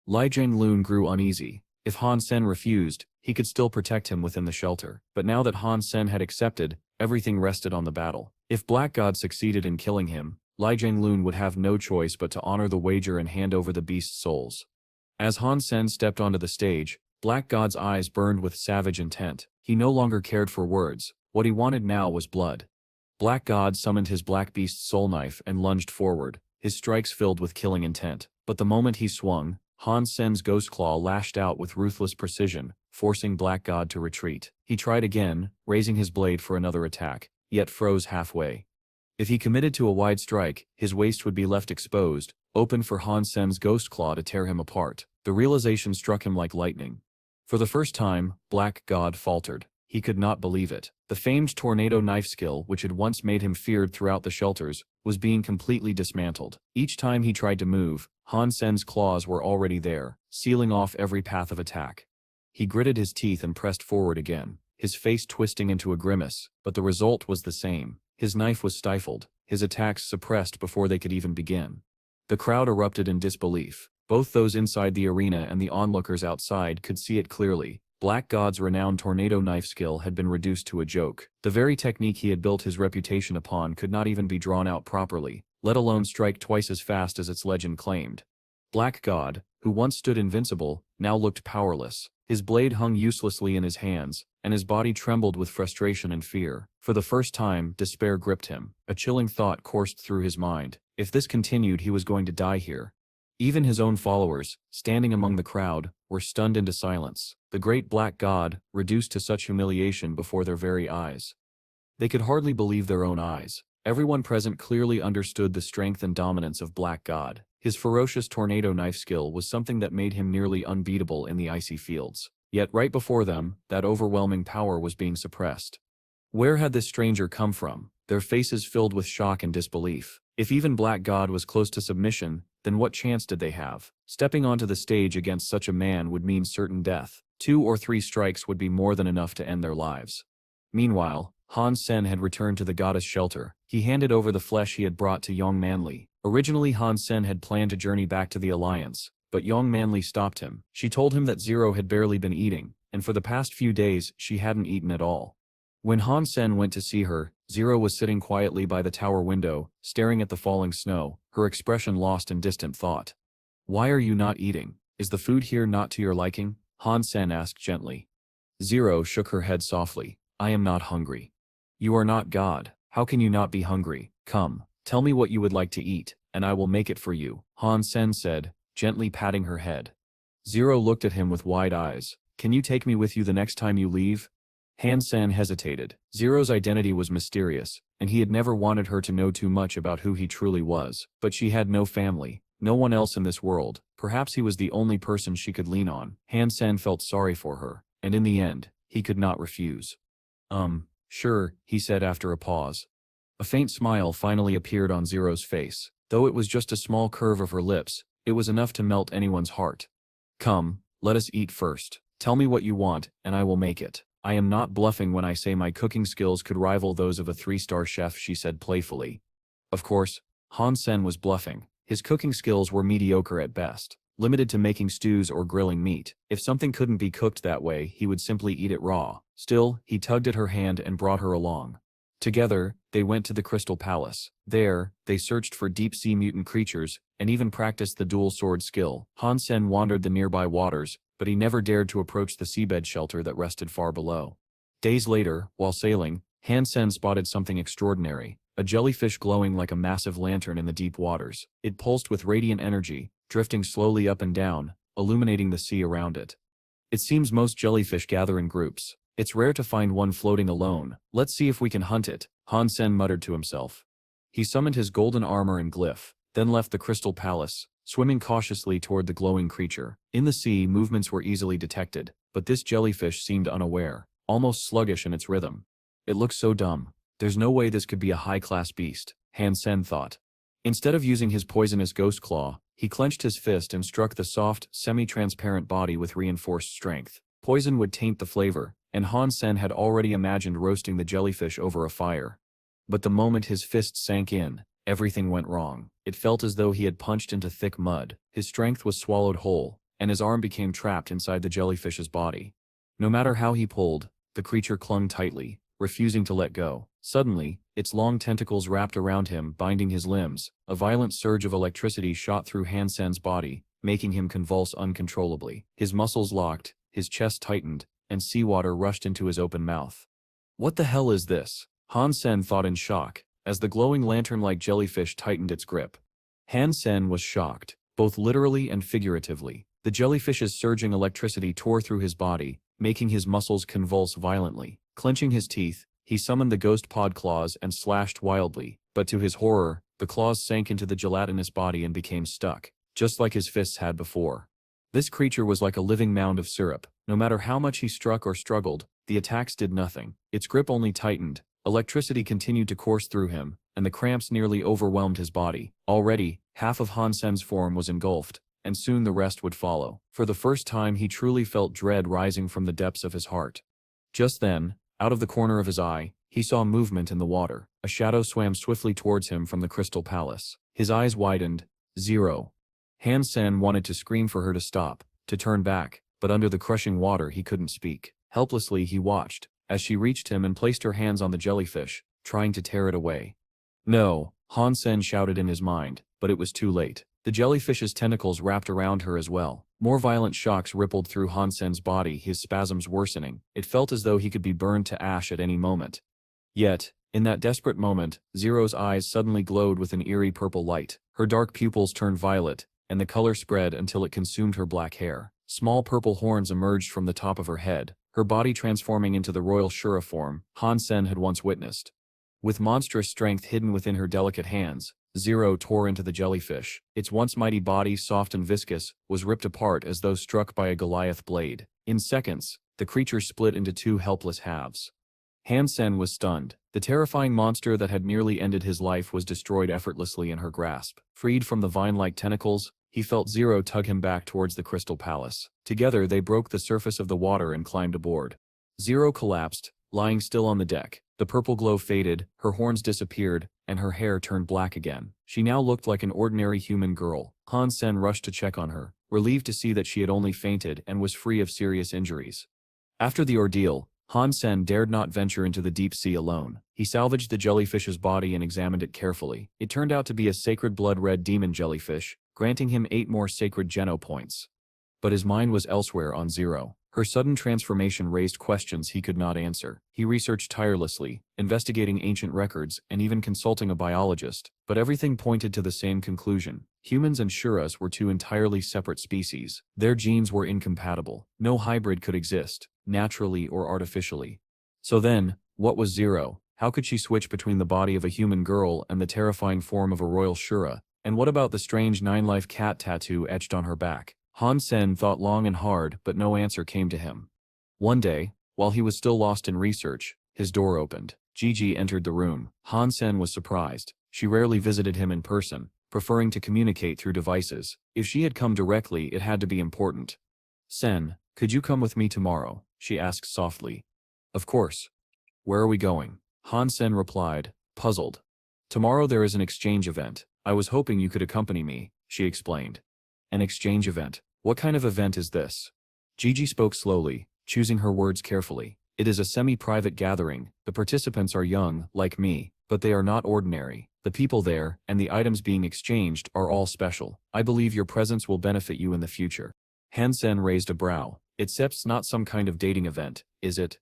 Li Xinglun grew uneasy. If Han Sen refused, he could still protect him within the shelter. But now that Han Sen had accepted, everything rested on the battle. If Black God succeeded in killing him, Li Zhenglun would have no choice but to honor the wager and hand over the beast's souls. As Han Sen stepped onto the stage, Black God's eyes burned with savage intent. He no longer cared for words. What he wanted now was blood. Black God summoned his Black Beast's soul knife and lunged forward, his strikes filled with killing intent. But the moment he swung, Han Sen's ghost claw lashed out with ruthless precision, forcing Black God to retreat. He tried again, raising his blade for another attack, yet froze halfway. If he committed to a wide strike, his waist would be left exposed, open for Han Sen's ghost claw to tear him apart. The realization struck him like lightning. For the first time, Black God faltered. He could not believe it. The famed tornado knife skill, which had once made him feared throughout the shelters, was being completely dismantled. Each time he tried to move, Han Sen's claws were already there, sealing off every path of attack. He gritted his teeth and pressed forward again, his face twisting into a grimace, but the result was the same. His knife was stifled, his attacks suppressed before they could even begin. The crowd erupted in disbelief. Both those inside the arena and the onlookers outside could see it clearly. Black God's renowned tornado knife skill had been reduced to a joke. The very technique he had built his reputation upon could not even be drawn out properly, let alone strike twice as fast as its legend claimed. Black God, who once stood invincible, now looked powerless. His blade hung uselessly in his hands, and his body trembled with frustration and fear. For the first time, despair gripped him. A chilling thought coursed through his mind. If this continued, he was going to die here. Even his own followers, standing among the crowd, were stunned into silence. The great Black God, reduced to such humiliation before their very eyes. They could hardly believe their own eyes. Everyone present clearly understood the strength and dominance of Black God. His ferocious tornado knife skill was something that made him nearly unbeatable in the icy fields. Yet right before them, that overwhelming power was being suppressed. Where had this stranger come from? Their faces filled with shock and disbelief. If even Black God was close to submission, then what chance did they have? Stepping onto the stage against such a man would mean certain death. 2 or 3 strikes would be more than enough to end their lives. Meanwhile, Han Sen had returned to the goddess shelter. He handed over the flesh he had brought to Yong Manli. Originally Han Sen had planned to journey back to the Alliance, but Yong Manli stopped him. She told him that Zero had barely been eating, and for the past few days she hadn't eaten at all. When Han Sen went to see her, Zero was sitting quietly by the tower window, staring at the falling snow, her expression lost in distant thought. "Why are you not eating? Is the food here not to your liking?" Han Sen asked gently. Zero shook her head softly. "I am not hungry." "You are not God. How can you not be hungry? Come, tell me what you would like to eat, and I will make it for you," Han Sen said, gently patting her head. Zero looked at him with wide eyes. "Can you take me with you the next time you leave?" Han Sen hesitated. Zero's identity was mysterious, and he had never wanted her to know too much about who he truly was. But she had no family, no one else in this world. Perhaps he was the only person she could lean on. Han Sen felt sorry for her, and in the end, he could not refuse. Sure, he said after a pause. A faint smile finally appeared on Zero's face. Though it was just a small curve of her lips, it was enough to melt anyone's heart. "Come, let us eat first. Tell me what you want, and I will make it. I am not bluffing when I say my cooking skills could rival those of a 3-star chef," she said playfully. Of course, Han Sen was bluffing. His cooking skills were mediocre at best, limited to making stews or grilling meat. If something couldn't be cooked that way, he would simply eat it raw. Still, he tugged at her hand and brought her along. Together, they went to the Crystal Palace. There, they searched for deep-sea mutant creatures, and even practiced the dual sword skill. Han Sen wandered the nearby waters, but he never dared to approach the seabed shelter that rested far below. Days later, while sailing, Han Sen spotted something extraordinary, a jellyfish glowing like a massive lantern in the deep waters. It pulsed with radiant energy, drifting slowly up and down, illuminating the sea around it. "It seems most jellyfish gather in groups. It's rare to find one floating alone. Let's see if we can hunt it," Han Sen muttered to himself. He summoned his golden armor and glyph, then left the Crystal Palace, swimming cautiously toward the glowing creature. In the sea, movements were easily detected, but this jellyfish seemed unaware, almost sluggish in its rhythm. "It looks so dumb. There's no way this could be a high-class beast," Han Sen thought. Instead of using his poisonous ghost claw, he clenched his fist and struck the soft, semi-transparent body with reinforced strength. Poison would taint the flavor, and Han Sen had already imagined roasting the jellyfish over a fire. But the moment his fist sank in, everything went wrong. It felt as though he had punched into thick mud. His strength was swallowed whole, and his arm became trapped inside the jellyfish's body. No matter how he pulled, the creature clung tightly, refusing to let go. Suddenly, its long tentacles wrapped around him, binding his limbs. A violent surge of electricity shot through Hansen's body, making him convulse uncontrollably. His muscles locked, his chest tightened, and seawater rushed into his open mouth. What the hell is this? Hansen thought in shock, as the glowing lantern-like jellyfish tightened its grip. Hansen was shocked, both literally and figuratively. The jellyfish's surging electricity tore through his body, making his muscles convulse violently. Clenching his teeth, he summoned the ghost pod claws and slashed wildly, but to his horror, the claws sank into the gelatinous body and became stuck, just like his fists had before. This creature was like a living mound of syrup. No matter how much he struck or struggled, the attacks did nothing. Its grip only tightened, electricity continued to course through him, and the cramps nearly overwhelmed his body. Already, half of Hansen's form was engulfed, and soon the rest would follow. For the first time he truly felt dread rising from the depths of his heart. Just then, out of the corner of his eye, he saw movement in the water. A shadow swam swiftly towards him from the Crystal Palace. His eyes widened. Zero. Hansen wanted to scream for her to stop, to turn back, but under the crushing water he couldn't speak. Helplessly he watched, as she reached him and placed her hands on the jellyfish, trying to tear it away. No, Hansen shouted in his mind, but it was too late. The jellyfish's tentacles wrapped around her as well. More violent shocks rippled through Hansen's body, his spasms worsening. It felt as though he could be burned to ash at any moment. Yet, in that desperate moment, Zero's eyes suddenly glowed with an eerie purple light. Her dark pupils turned violet, and the color spread until it consumed her black hair. Small purple horns emerged from the top of her head, her body transforming into the royal Shura form Hansen had once witnessed. With monstrous strength hidden within her delicate hands, Zero tore into the jellyfish. Its once mighty body, soft and viscous, was ripped apart as though struck by a Goliath blade. In seconds, the creature split into two helpless halves. Hansen was stunned. The terrifying monster that had nearly ended his life was destroyed effortlessly in her grasp. Freed from the vine-like tentacles, he felt Zero tug him back towards the Crystal Palace. Together they broke the surface of the water and climbed aboard. Zero collapsed, lying still on the deck. The purple glow faded, her horns disappeared, and her hair turned black again. She now looked like an ordinary human girl. Hansen rushed to check on her, relieved to see that she had only fainted and was free of serious injuries. After the ordeal, Hansen dared not venture into the deep sea alone. He salvaged the jellyfish's body and examined it carefully. It turned out to be a sacred blood-red demon jellyfish, granting him 8 more sacred Geno points. But his mind was elsewhere on Zero. Her sudden transformation raised questions he could not answer. He researched tirelessly, investigating ancient records and even consulting a biologist, but everything pointed to the same conclusion. Humans and Shuras were two entirely separate species. Their genes were incompatible. No hybrid could exist, naturally or artificially. So then, what was Zero? How could she switch between the body of a human girl and the terrifying form of a royal Shura? And what about the strange 9-life cat tattoo etched on her back? Hansen thought long and hard, but no answer came to him. One day, while he was still lost in research, his door opened. Gigi entered the room. Hansen was surprised. She rarely visited him in person, preferring to communicate through devices. If she had come directly, it had to be important. "Sen, could you come with me tomorrow?" she asked softly. "Of course. Where are we going?" Hansen replied, puzzled. "Tomorrow there is an exchange event. I was hoping you could accompany me," she explained. "An exchange event? What kind of event is this?" Gigi spoke slowly, choosing her words carefully. "It is a semi-private gathering. The participants are young, like me, but they are not ordinary. The people there, and the items being exchanged, are all special. I believe your presence will benefit you in the future." Hansen raised a brow. "It's not some kind of dating event, is it?"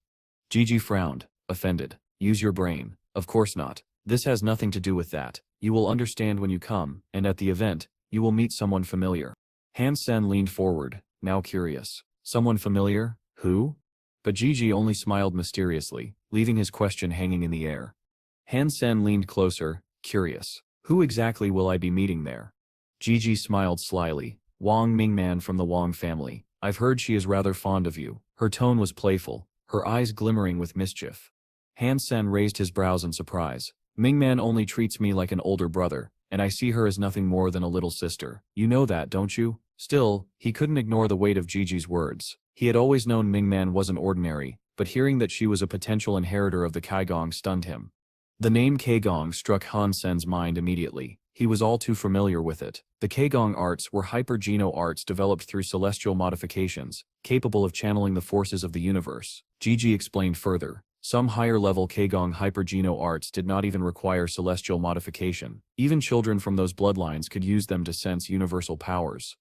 Gigi frowned, offended. "Use your brain. Of course not. This has nothing to do with that. You will understand when you come, and at the event, you will meet someone familiar." Hansen leaned forward, now curious. "Someone familiar? Who?" But Gigi only smiled mysteriously, leaving his question hanging in the air. Hansen leaned closer, curious. "Who exactly will I be meeting there?" Gigi smiled slyly. "Wang Mingman from the Wang family. I've heard she is rather fond of you." Her tone was playful, her eyes glimmering with mischief. Hansen raised his brows in surprise. "Mingman only treats me like an older brother, and I see her as nothing more than a little sister. You know that, don't you?" Still, he couldn't ignore the weight of Gigi's words. He had always known Mingman wasn't ordinary, but hearing that she was a potential inheritor of the Kaigong stunned him. The name Kaigong struck Hansen's mind immediately. He was all too familiar with it. The Keigong arts were hyper-geno arts developed through celestial modifications, capable of channeling the forces of the universe. Gigi explained further. Some higher-level Keigong hyper-geno arts did not even require celestial modification. Even children from those bloodlines could use them to sense universal powers.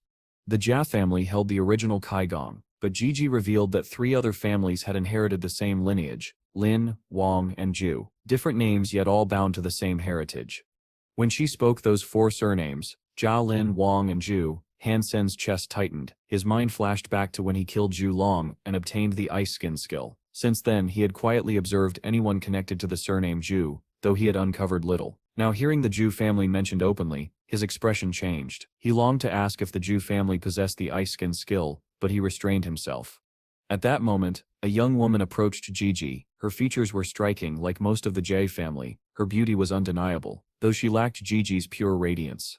The Jia family held the original Keigong, but Gigi revealed that 3 other families had inherited the same lineage: Lin, Wang, and Zhu. Different names yet all bound to the same heritage. When she spoke those 4 surnames, Jia, Lin, Wang, and Zhu, Han Sen's chest tightened. His mind flashed back to when he killed Zhu Long and obtained the ice skin skill. Since then he had quietly observed anyone connected to the surname Zhu, though he had uncovered little. Now hearing the Zhu family mentioned openly, his expression changed. He longed to ask if the Zhu family possessed the ice skin skill, but he restrained himself. At that moment, a young woman approached Gigi. Her features were striking like most of the Jie family. Her beauty was undeniable, though she lacked Gigi's pure radiance.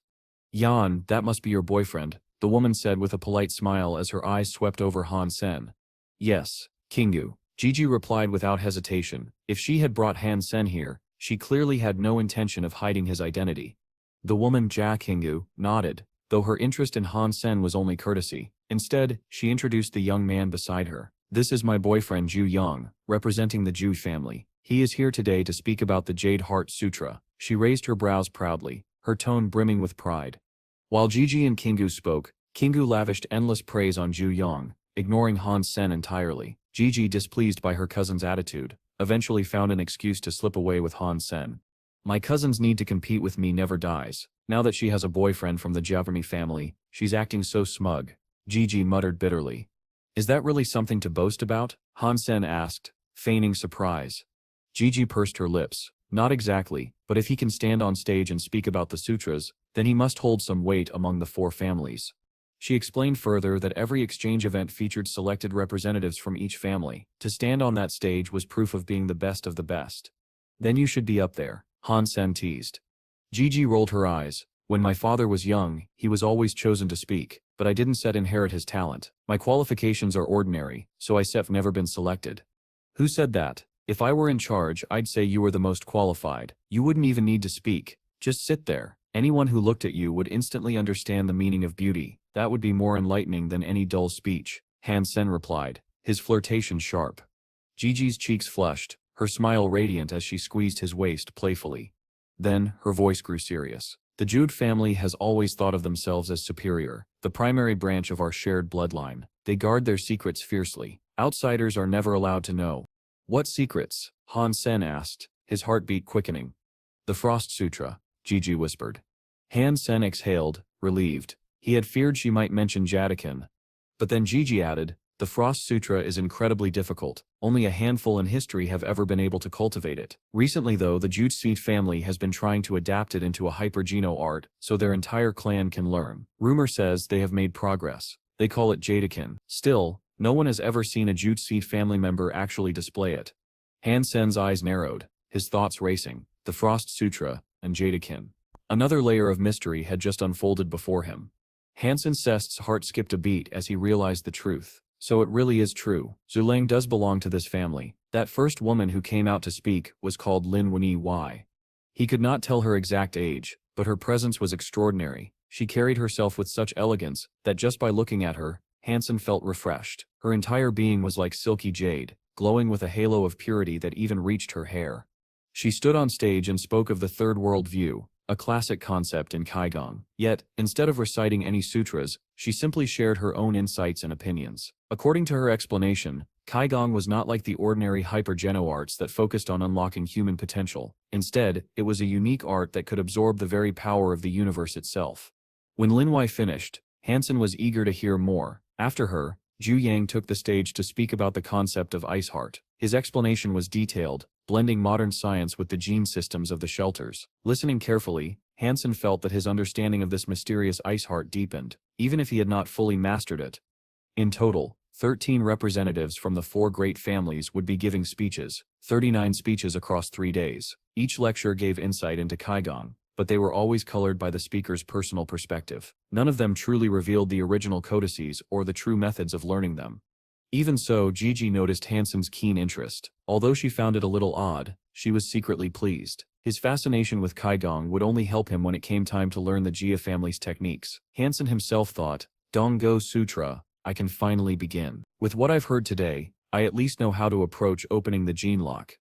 "Yan, that must be your boyfriend," the woman said with a polite smile as her eyes swept over Han Sen. "Yes, Kingu," Gigi replied without hesitation. If she had brought Han Sen here, she clearly had no intention of hiding his identity. The woman Jia Kingu nodded, though her interest in Han Sen was only courtesy. Instead, she introduced the young man beside her. "This is my boyfriend Zhu Yang, representing the Zhu family. He is here today to speak about the Jade Heart Sutra." She raised her brows proudly, her tone brimming with pride. While Gigi and Kingu spoke, Kingu lavished endless praise on Zhu Yang, ignoring Han Sen entirely. Gigi, displeased by her cousin's attitude, eventually found an excuse to slip away with Han Sen. "My cousin's need to compete with me never dies. Now that she has a boyfriend from the Jiavermi family, she's acting so smug," Gigi muttered bitterly. "Is that really something to boast about?" Han Sen asked, feigning surprise. Gigi pursed her lips. "Not exactly, but if he can stand on stage and speak about the sutras, then he must hold some weight among the 4 families." She explained further that every exchange event featured selected representatives from each family. To stand on that stage was proof of being the best of the best. "Then you should be up there," Han Sen teased. Gigi rolled her eyes. "When my father was young, he was always chosen to speak, but I didn't inherit his talent. My qualifications are ordinary, so I've never been selected." "Who said that? If I were in charge, I'd say you were the most qualified. You wouldn't even need to speak. Just sit there. Anyone who looked at you would instantly understand the meaning of beauty. That would be more enlightening than any dull speech," Han Sen replied, his flirtation sharp. Gigi's cheeks flushed, her smile radiant as she squeezed his waist playfully. Then, her voice grew serious. "The Jude family has always thought of themselves as superior, the primary branch of our shared bloodline. They guard their secrets fiercely. Outsiders are never allowed to know." "What secrets?" Han Sen asked, his heartbeat quickening. "The Frost Sutra," Gigi whispered. Han Sen exhaled, relieved. He had feared she might mention Jadakin. But then Gigi added, "The Frost Sutra is incredibly difficult. Only a handful in history have ever been able to cultivate it. Recently though, the Jutsuite family has been trying to adapt it into a hyper-geno art, so their entire clan can learn. Rumor says they have made progress. They call it Jadakin. Still, no one has ever seen a Jutsuite family member actually display it." Han Sen's eyes narrowed, his thoughts racing. The Frost Sutra, and Jadakin. Another layer of mystery had just unfolded before him. Hansen Sest's heart skipped a beat as he realized the truth. So it really is true. Zuleng does belong to this family. That first woman who came out to speak was called Lin Wenyi Y. He could not tell her exact age, but her presence was extraordinary. She carried herself with such elegance that just by looking at her, Hansen felt refreshed. Her entire being was like silky jade, glowing with a halo of purity that even reached her hair. She stood on stage and spoke of the third world view, a classic concept in Keigong. Yet, instead of reciting any sutras, she simply shared her own insights and opinions. According to her explanation, Keigong was not like the ordinary hyper-geno arts that focused on unlocking human potential. Instead, it was a unique art that could absorb the very power of the universe itself. When Lin Wei finished, Hansen was eager to hear more. After her, Zhu Yang took the stage to speak about the concept of ice heart. His explanation was detailed, blending modern science with the gene systems of the shelters. Listening carefully, Hansen felt that his understanding of this mysterious ice heart deepened, even if he had not fully mastered it. In total, 13 representatives from the 4 great families would be giving speeches, 39 speeches across 3 days. Each lecture gave insight into Keigong, but they were always colored by the speaker's personal perspective. None of them truly revealed the original codices or the true methods of learning them. Even so, Gigi noticed Hansen's keen interest. Although she found it a little odd, she was secretly pleased. His fascination with Kaigong would only help him when it came time to learn the Jia family's techniques. Hansen himself thought, Donggo Sutra, I can finally begin. With what I've heard today, I at least know how to approach opening the gene lock.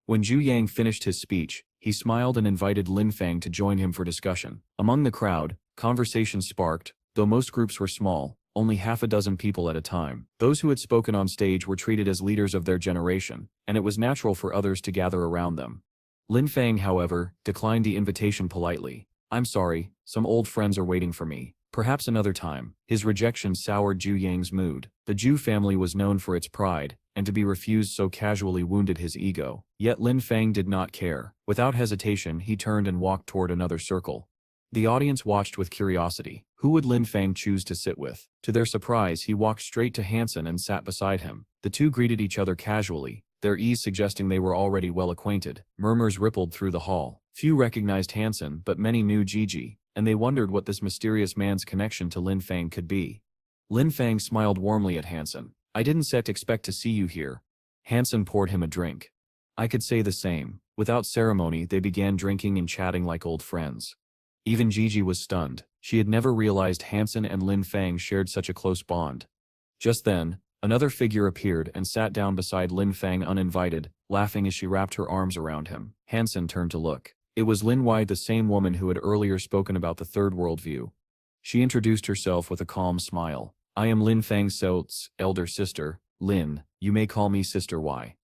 When Zhu Yang finished his speech, he smiled and invited Lin Fang to join him for discussion. Among the crowd, conversation sparked, though most groups were small, only half a dozen people at a time. Those who had spoken on stage were treated as leaders of their generation, and it was natural for others to gather around them. Lin Fang, however, declined the invitation politely. I'm sorry, some old friends are waiting for me. Perhaps another time. His rejection soured Zhu Yang's mood. The Zhu family was known for its pride, and to be refused so casually wounded his ego. Yet Lin Fang did not care. Without hesitation, he turned and walked toward another circle. The audience watched with curiosity. Who would Lin Fang choose to sit with? To their surprise, he walked straight to Hansen and sat beside him. The two greeted each other casually, their ease suggesting they were already well acquainted. Murmurs rippled through the hall. Few recognized Hansen, but many knew Gigi, and they wondered what this mysterious man's connection to Lin Fang could be. Lin Fang smiled warmly at Hansen. I didn't expect to see you here. Hansen poured him a drink. I could say the same. Without ceremony, they began drinking and chatting like old friends. Even Gigi was stunned. She had never realized Hansen and Lin Fang shared such a close bond. Just then, another figure appeared and sat down beside Lin Fang uninvited, laughing as she wrapped her arms around him. Hansen turned to look. It was Lin Wai, the same woman who had earlier spoken about the third world view. She introduced herself with a calm smile. I am Lin Fang So's elder sister, Lin, you may call me Sister Wai.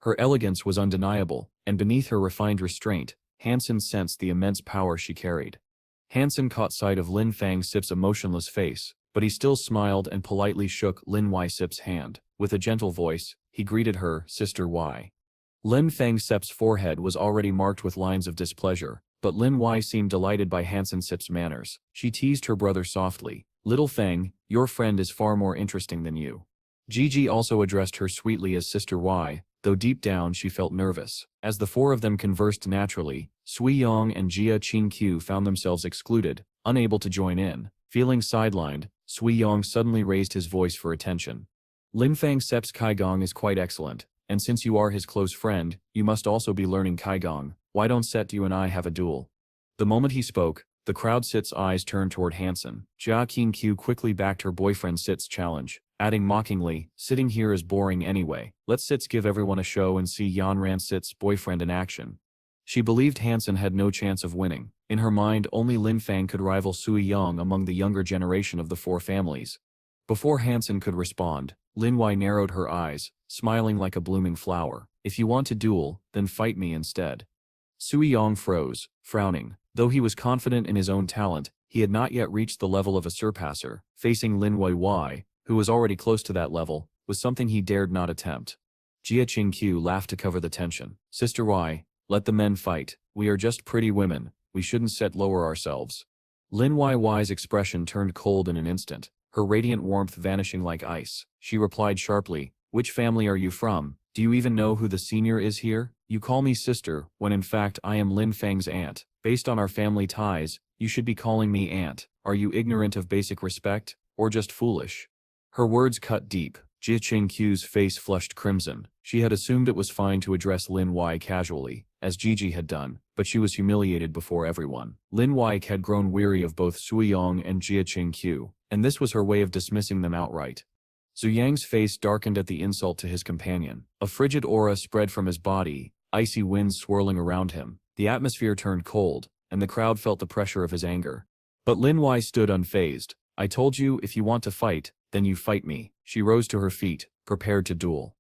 Her elegance was undeniable, and beneath her refined restraint, Hansen sensed the immense power she carried. Hansen caught sight of Lin Fang Sip's emotionless face, but he still smiled and politely shook Lin Wai Sip's hand. With a gentle voice, he greeted her, Sister Wai. Lin Fang Sip's forehead was already marked with lines of displeasure, but Lin Wai seemed delighted by Hansen Sip's manners. She teased her brother softly. Little Fang, your friend is far more interesting than you. Gigi also addressed her sweetly as Sister Wai, though deep down she felt nervous. As the four of them conversed naturally, Sui Yong and Jia Qingqiu found themselves excluded, unable to join in. Feeling sidelined, Sui Yong suddenly raised his voice for attention. Lin Fang Sep's Kaigong is quite excellent, and since you are his close friend, you must also be learning Kaigong. Why don't you and I have a duel? The moment he spoke, the crowd Sit's eyes turned toward Hansen. Jia Qingqiu quickly backed her boyfriend Sit's challenge, adding mockingly, sitting here is boring anyway. Let's Sits give everyone a show and see Yanran Sit's boyfriend in action. She believed Hansen had no chance of winning. In her mind, only Lin Fang could rival Sui Yong among the younger generation of the four families. Before Hansen could respond, Lin Wai narrowed her eyes, smiling like a blooming flower. If you want to duel, then fight me instead. Sui Yong froze, frowning. Though he was confident in his own talent, he had not yet reached the level of a surpasser. Facing Lin Wai, who was already close to that level, was something he dared not attempt. Jia Qingqiu laughed to cover the tension. Sister Wai, let the men fight. We are just pretty women. We shouldn't lower ourselves. Lin Wai's expression turned cold in an instant, her radiant warmth vanishing like ice. She replied sharply, which family are you from? Do you even know who the senior is here? You call me sister, when in fact I am Lin Fang's aunt. Based on our family ties, you should be calling me aunt. Are you ignorant of basic respect, or just foolish? Her words cut deep. Jia Qingqiu's face flushed crimson. She had assumed it was fine to address Lin Wai casually, as Gigi had done, but she was humiliated before everyone. Lin Wai had grown weary of both Sui Yong and Jia Qingqiu, and this was her way of dismissing them outright. Zhu Yang's face darkened at the insult to his companion. A frigid aura spread from his body, icy winds swirling around him. The atmosphere turned cold, and the crowd felt the pressure of his anger. But Lin Wai stood unfazed. I told you, if you want to fight, then you fight me. She rose to her feet, prepared to duel.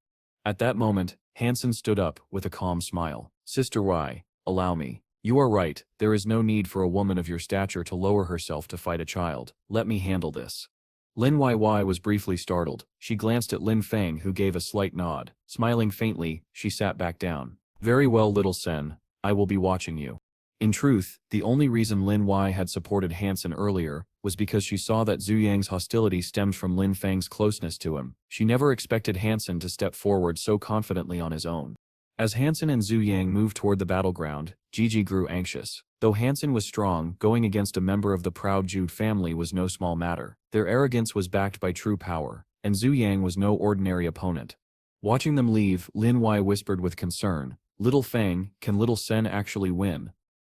At that moment, Hansen stood up, with a calm smile. Sister Wai, allow me. You are right, there is no need for a woman of your stature to lower herself to fight a child. Let me handle this. Lin Wai was briefly startled. She glanced at Lin Fang, who gave a slight nod. Smiling faintly, she sat back down. Very well, little Sen. I will be watching you. In truth, the only reason Lin Wai had supported Hansen earlier was because she saw that Zhu Yang's hostility stemmed from Lin Fang's closeness to him. She never expected Hansen to step forward so confidently on his own. As Hansen and Zhu Yang moved toward the battleground, Gigi grew anxious. Though Hansen was strong, going against a member of the proud Zhu family was no small matter. Their arrogance was backed by true power, and Zhu Yang was no ordinary opponent. Watching them leave, Lin Wai whispered with concern, Little Fang, can Little Sen actually win?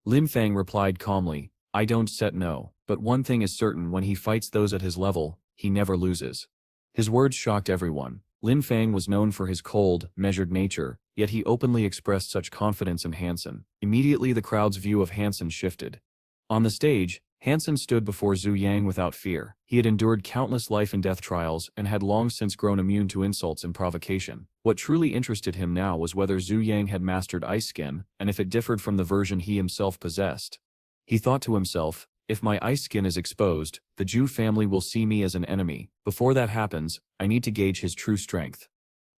Lin Fang replied calmly, I don't set no, but one thing is certain, when he fights those at his level, he never loses. His words shocked everyone. Lin Fang was known for his cold, measured nature, yet he openly expressed such confidence in Hansen. Immediately the crowd's view of Hansen shifted. On the stage, Hansen stood before Zhu Yang without fear. He had endured countless life and death trials and had long since grown immune to insults and provocation. What truly interested him now was whether Zhu Yang had mastered ice skin, and if it differed from the version he himself possessed. He thought to himself, if my ice skin is exposed, the Zhu family will see me as an enemy. Before that happens, I need to gauge his true strength.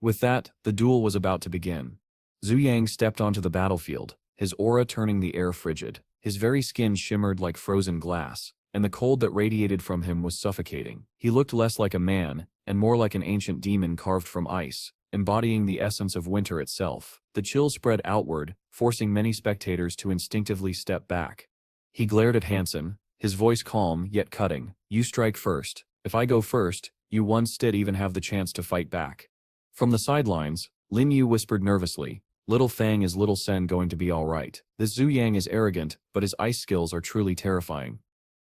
With that, the duel was about to begin. Zhu Yang stepped onto the battlefield, his aura turning the air frigid. His very skin shimmered like frozen glass, and the cold that radiated from him was suffocating. He looked less like a man, and more like an ancient demon carved from ice, embodying the essence of winter itself. The chill spread outward, forcing many spectators to instinctively step back. He glared at Hansen, his voice calm yet cutting. You strike first. If I go first, you once did even have the chance to fight back. From the sidelines, Lin Yu whispered nervously, Little Fang, is Little Sen going to be alright? This Zhu Yang is arrogant, but his ice skills are truly terrifying.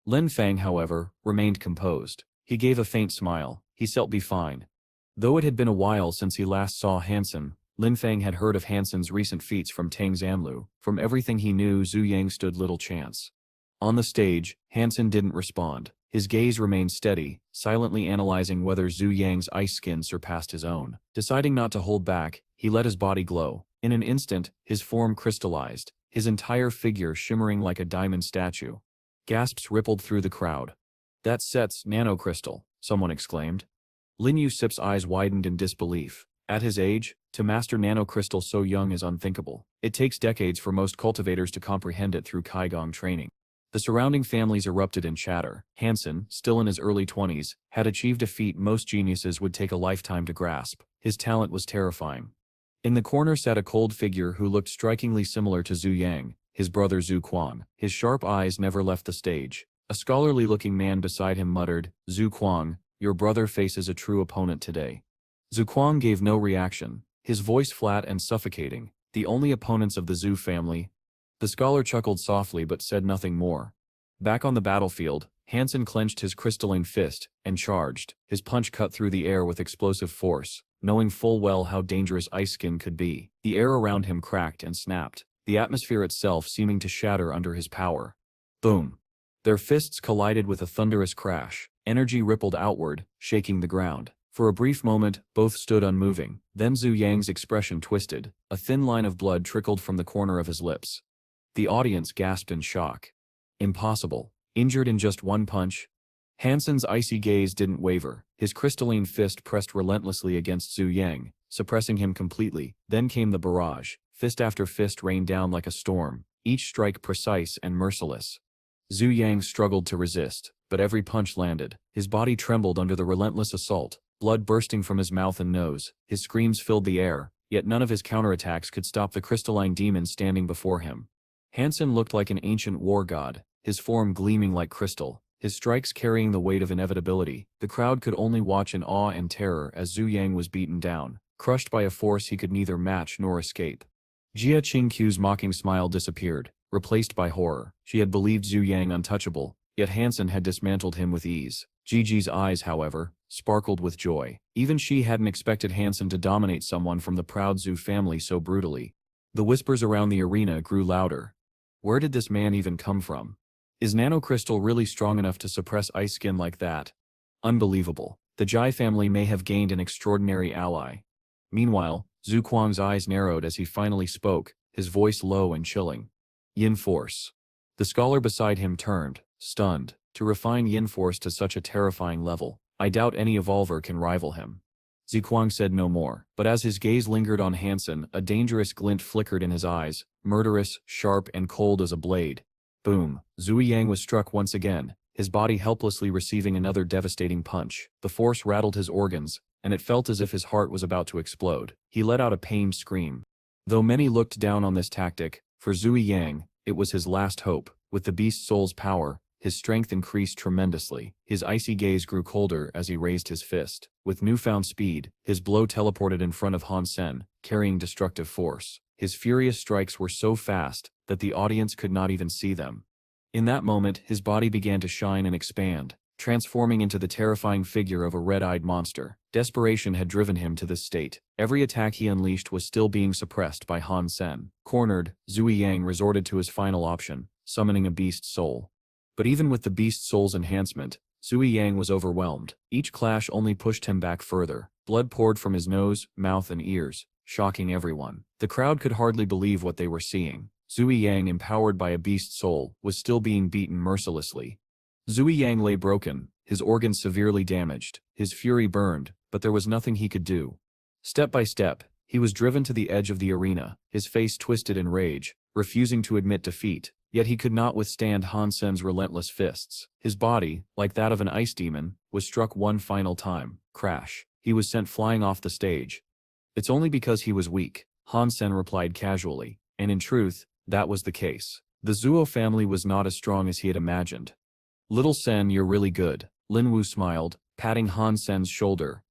Lin Fang, however, remained composed. He gave a faint smile. He shall be fine. Though it had been a while since he last saw Hansen, Lin Fang had heard of Hansen's recent feats from Tang Zanlu. From everything he knew, Zhu Yang stood little chance. On the stage, Hansen didn't respond. His gaze remained steady, silently analyzing whether Zhu Yang's ice skin surpassed his own. Deciding not to hold back, he let his body glow. In an instant, his form crystallized, his entire figure shimmering like a diamond statue. Gasps rippled through the crowd. That sets nanocrystal, someone exclaimed. Lin Yusip's eyes widened in disbelief. At his age, to master nanocrystal so young is unthinkable. It takes decades for most cultivators to comprehend it through Kaigong training. The surrounding families erupted in chatter. Hansen, still in his early 20s, had achieved a feat most geniuses would take a lifetime to grasp. His talent was terrifying. In the corner sat a cold figure who looked strikingly similar to Zhu Yang, his brother Zhu Kuang. His sharp eyes never left the stage. A scholarly-looking man beside him muttered, Zhu Kuang, your brother faces a true opponent today. Zhu Kuang gave no reaction, his voice flat and suffocating. The only opponents of the Zhu family. The scholar chuckled softly but said nothing more. Back on the battlefield, Hansen clenched his crystalline fist and charged. His punch cut through the air with explosive force, knowing full well how dangerous ice skin could be. The air around him cracked and snapped, the atmosphere itself seeming to shatter under his power. Boom! Their fists collided with a thunderous crash. Energy rippled outward, shaking the ground. For a brief moment, both stood unmoving. Then Zhu Yang's expression twisted. A thin line of blood trickled from the corner of his lips. The audience gasped in shock. Impossible. Injured in just one punch? Hansen's icy gaze didn't waver. His crystalline fist pressed relentlessly against Zhu Yang, suppressing him completely. Then came the barrage. Fist after fist rained down like a storm, each strike precise and merciless. Zhu Yang struggled to resist, but every punch landed. His body trembled under the relentless assault, blood bursting from his mouth and nose. His screams filled the air, yet none of his counterattacks could stop the crystalline demon standing before him. Hansen looked like an ancient war god, his form gleaming like crystal, his strikes carrying the weight of inevitability. The crowd could only watch in awe and terror as Zhu Yang was beaten down, crushed by a force he could neither match nor escape. Jia Qingqiu's mocking smile disappeared, replaced by horror. She had believed Zhu Yang untouchable, yet Hansen had dismantled him with ease. Gigi's eyes, however, sparkled with joy. Even she hadn't expected Hansen to dominate someone from the proud Zhu family so brutally. The whispers around the arena grew louder. Where did this man even come from? Is nanocrystal really strong enough to suppress ice skin like that? Unbelievable. The Jai family may have gained an extraordinary ally. Meanwhile, Zhu Kuang's eyes narrowed as he finally spoke, his voice low and chilling. Yin Force. The scholar beside him turned, stunned. To refine Yin Force to such a terrifying level, I doubt any evolver can rival him. Zhu Kuang said no more, but as his gaze lingered on Hansen, a dangerous glint flickered in his eyes, murderous, sharp and cold as a blade. Boom! Zhu Yang was struck once again, his body helplessly receiving another devastating punch. The force rattled his organs, and it felt as if his heart was about to explode. He let out a pained scream. Though many looked down on this tactic, for Zhu Yang, it was his last hope. With the beast soul's power, his strength increased tremendously. His icy gaze grew colder as he raised his fist. With newfound speed, his blow teleported in front of Hansen, carrying destructive force. His furious strikes were so fast that the audience could not even see them. In that moment, his body began to shine and expand, transforming into the terrifying figure of a red-eyed monster. Desperation had driven him to this state. Every attack he unleashed was still being suppressed by Han Sen. Cornered, Zui Yang resorted to his final option, summoning a beast soul. But even with the beast soul's enhancement, Zui Yang was overwhelmed. Each clash only pushed him back further. Blood poured from his nose, mouth and ears, shocking everyone. The crowd could hardly believe what they were seeing. Zui Yang, empowered by a beast soul, was still being beaten mercilessly. Zui Yang lay broken, his organs severely damaged, his fury burned, but there was nothing he could do. Step by step, he was driven to the edge of the arena, his face twisted in rage, refusing to admit defeat, yet he could not withstand Han Sen's relentless fists. His body, like that of an ice demon, was struck one final time. Crash. He was sent flying off the stage. "It's only because he was weak," Han Sen replied casually, and in truth, that was the case. The Zuo family was not as strong as he had imagined. "Little Sen, you're really good," Lin Wu smiled, patting Han Sen's shoulder.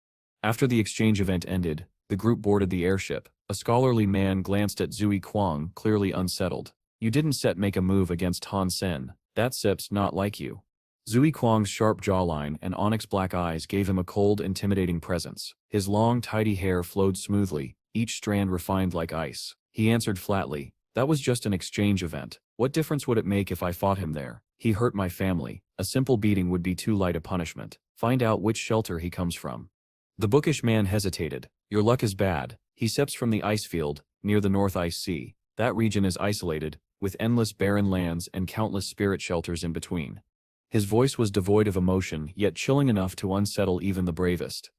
After the exchange event ended, the group boarded the airship. A scholarly man glanced at Zui Kwang, clearly unsettled. "You didn't make a move against Han Sen. That Sep's not like you." Zui Kwang's sharp jawline and onyx black eyes gave him a cold, intimidating presence. His long, tidy hair flowed smoothly, each strand refined like ice. He answered flatly, "That was just an exchange event. What difference would it make if I fought him there? He hurt my family. A simple beating would be too light a punishment. Find out which shelter he comes from." The bookish man hesitated. "Your luck is bad. He steps from the ice field, near the North Ice Sea. That region is isolated, with endless barren lands and countless spirit shelters in between." His voice was devoid of emotion, yet chilling enough to unsettle even the bravest.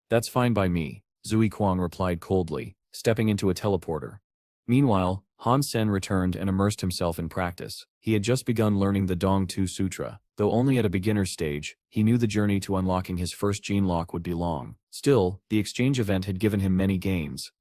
"That's fine by me," Zui Kwang replied coldly, stepping into a teleporter. Meanwhile, Han Sen returned and immersed himself in practice. He had just begun learning the Dong Tu Sutra. Though only at a beginner's stage, he knew the journey to unlocking his first gene lock would be long. Still, the exchange event had given him many gains.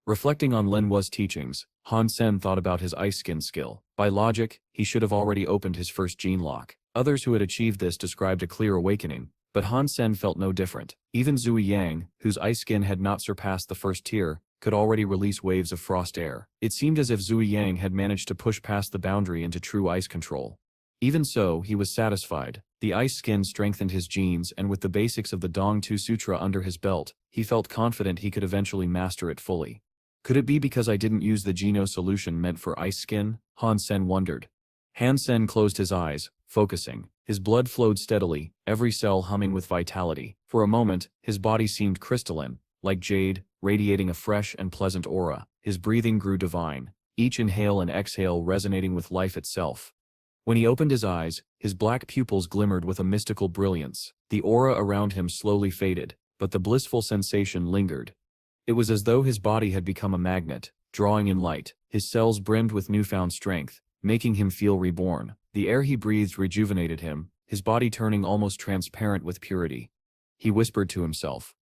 Reflecting on Lin Wu's teachings, Han Sen thought about his ice skin skill. By logic, he should have already opened his first gene lock. Others who had achieved this described a clear awakening, but Han Sen felt no different. Even Zui Yang, whose ice skin had not surpassed the first tier, could already release waves of frost air. It seemed as if Zui Yang had managed to push past the boundary into true ice control. Even so, he was satisfied. The ice skin strengthened his genes, and with the basics of the Dong Tu Sutra under his belt, he felt confident he could eventually master it fully. Could it be because I didn't use the Geno solution meant for ice skin? Han Sen wondered. Han Sen closed his eyes, focusing. His blood flowed steadily, every cell humming with vitality. For a moment, his body seemed crystalline, like jade, radiating a fresh and pleasant aura. His breathing grew divine, each inhale and exhale resonating with life itself. When he opened his eyes, his black pupils glimmered with a mystical brilliance. The aura around him slowly faded, but the blissful sensation lingered. It was as though his body had become a magnet, drawing in light. His cells brimmed with newfound strength, making him feel reborn. The air he breathed rejuvenated him, his body turning almost transparent with purity. He whispered to himself,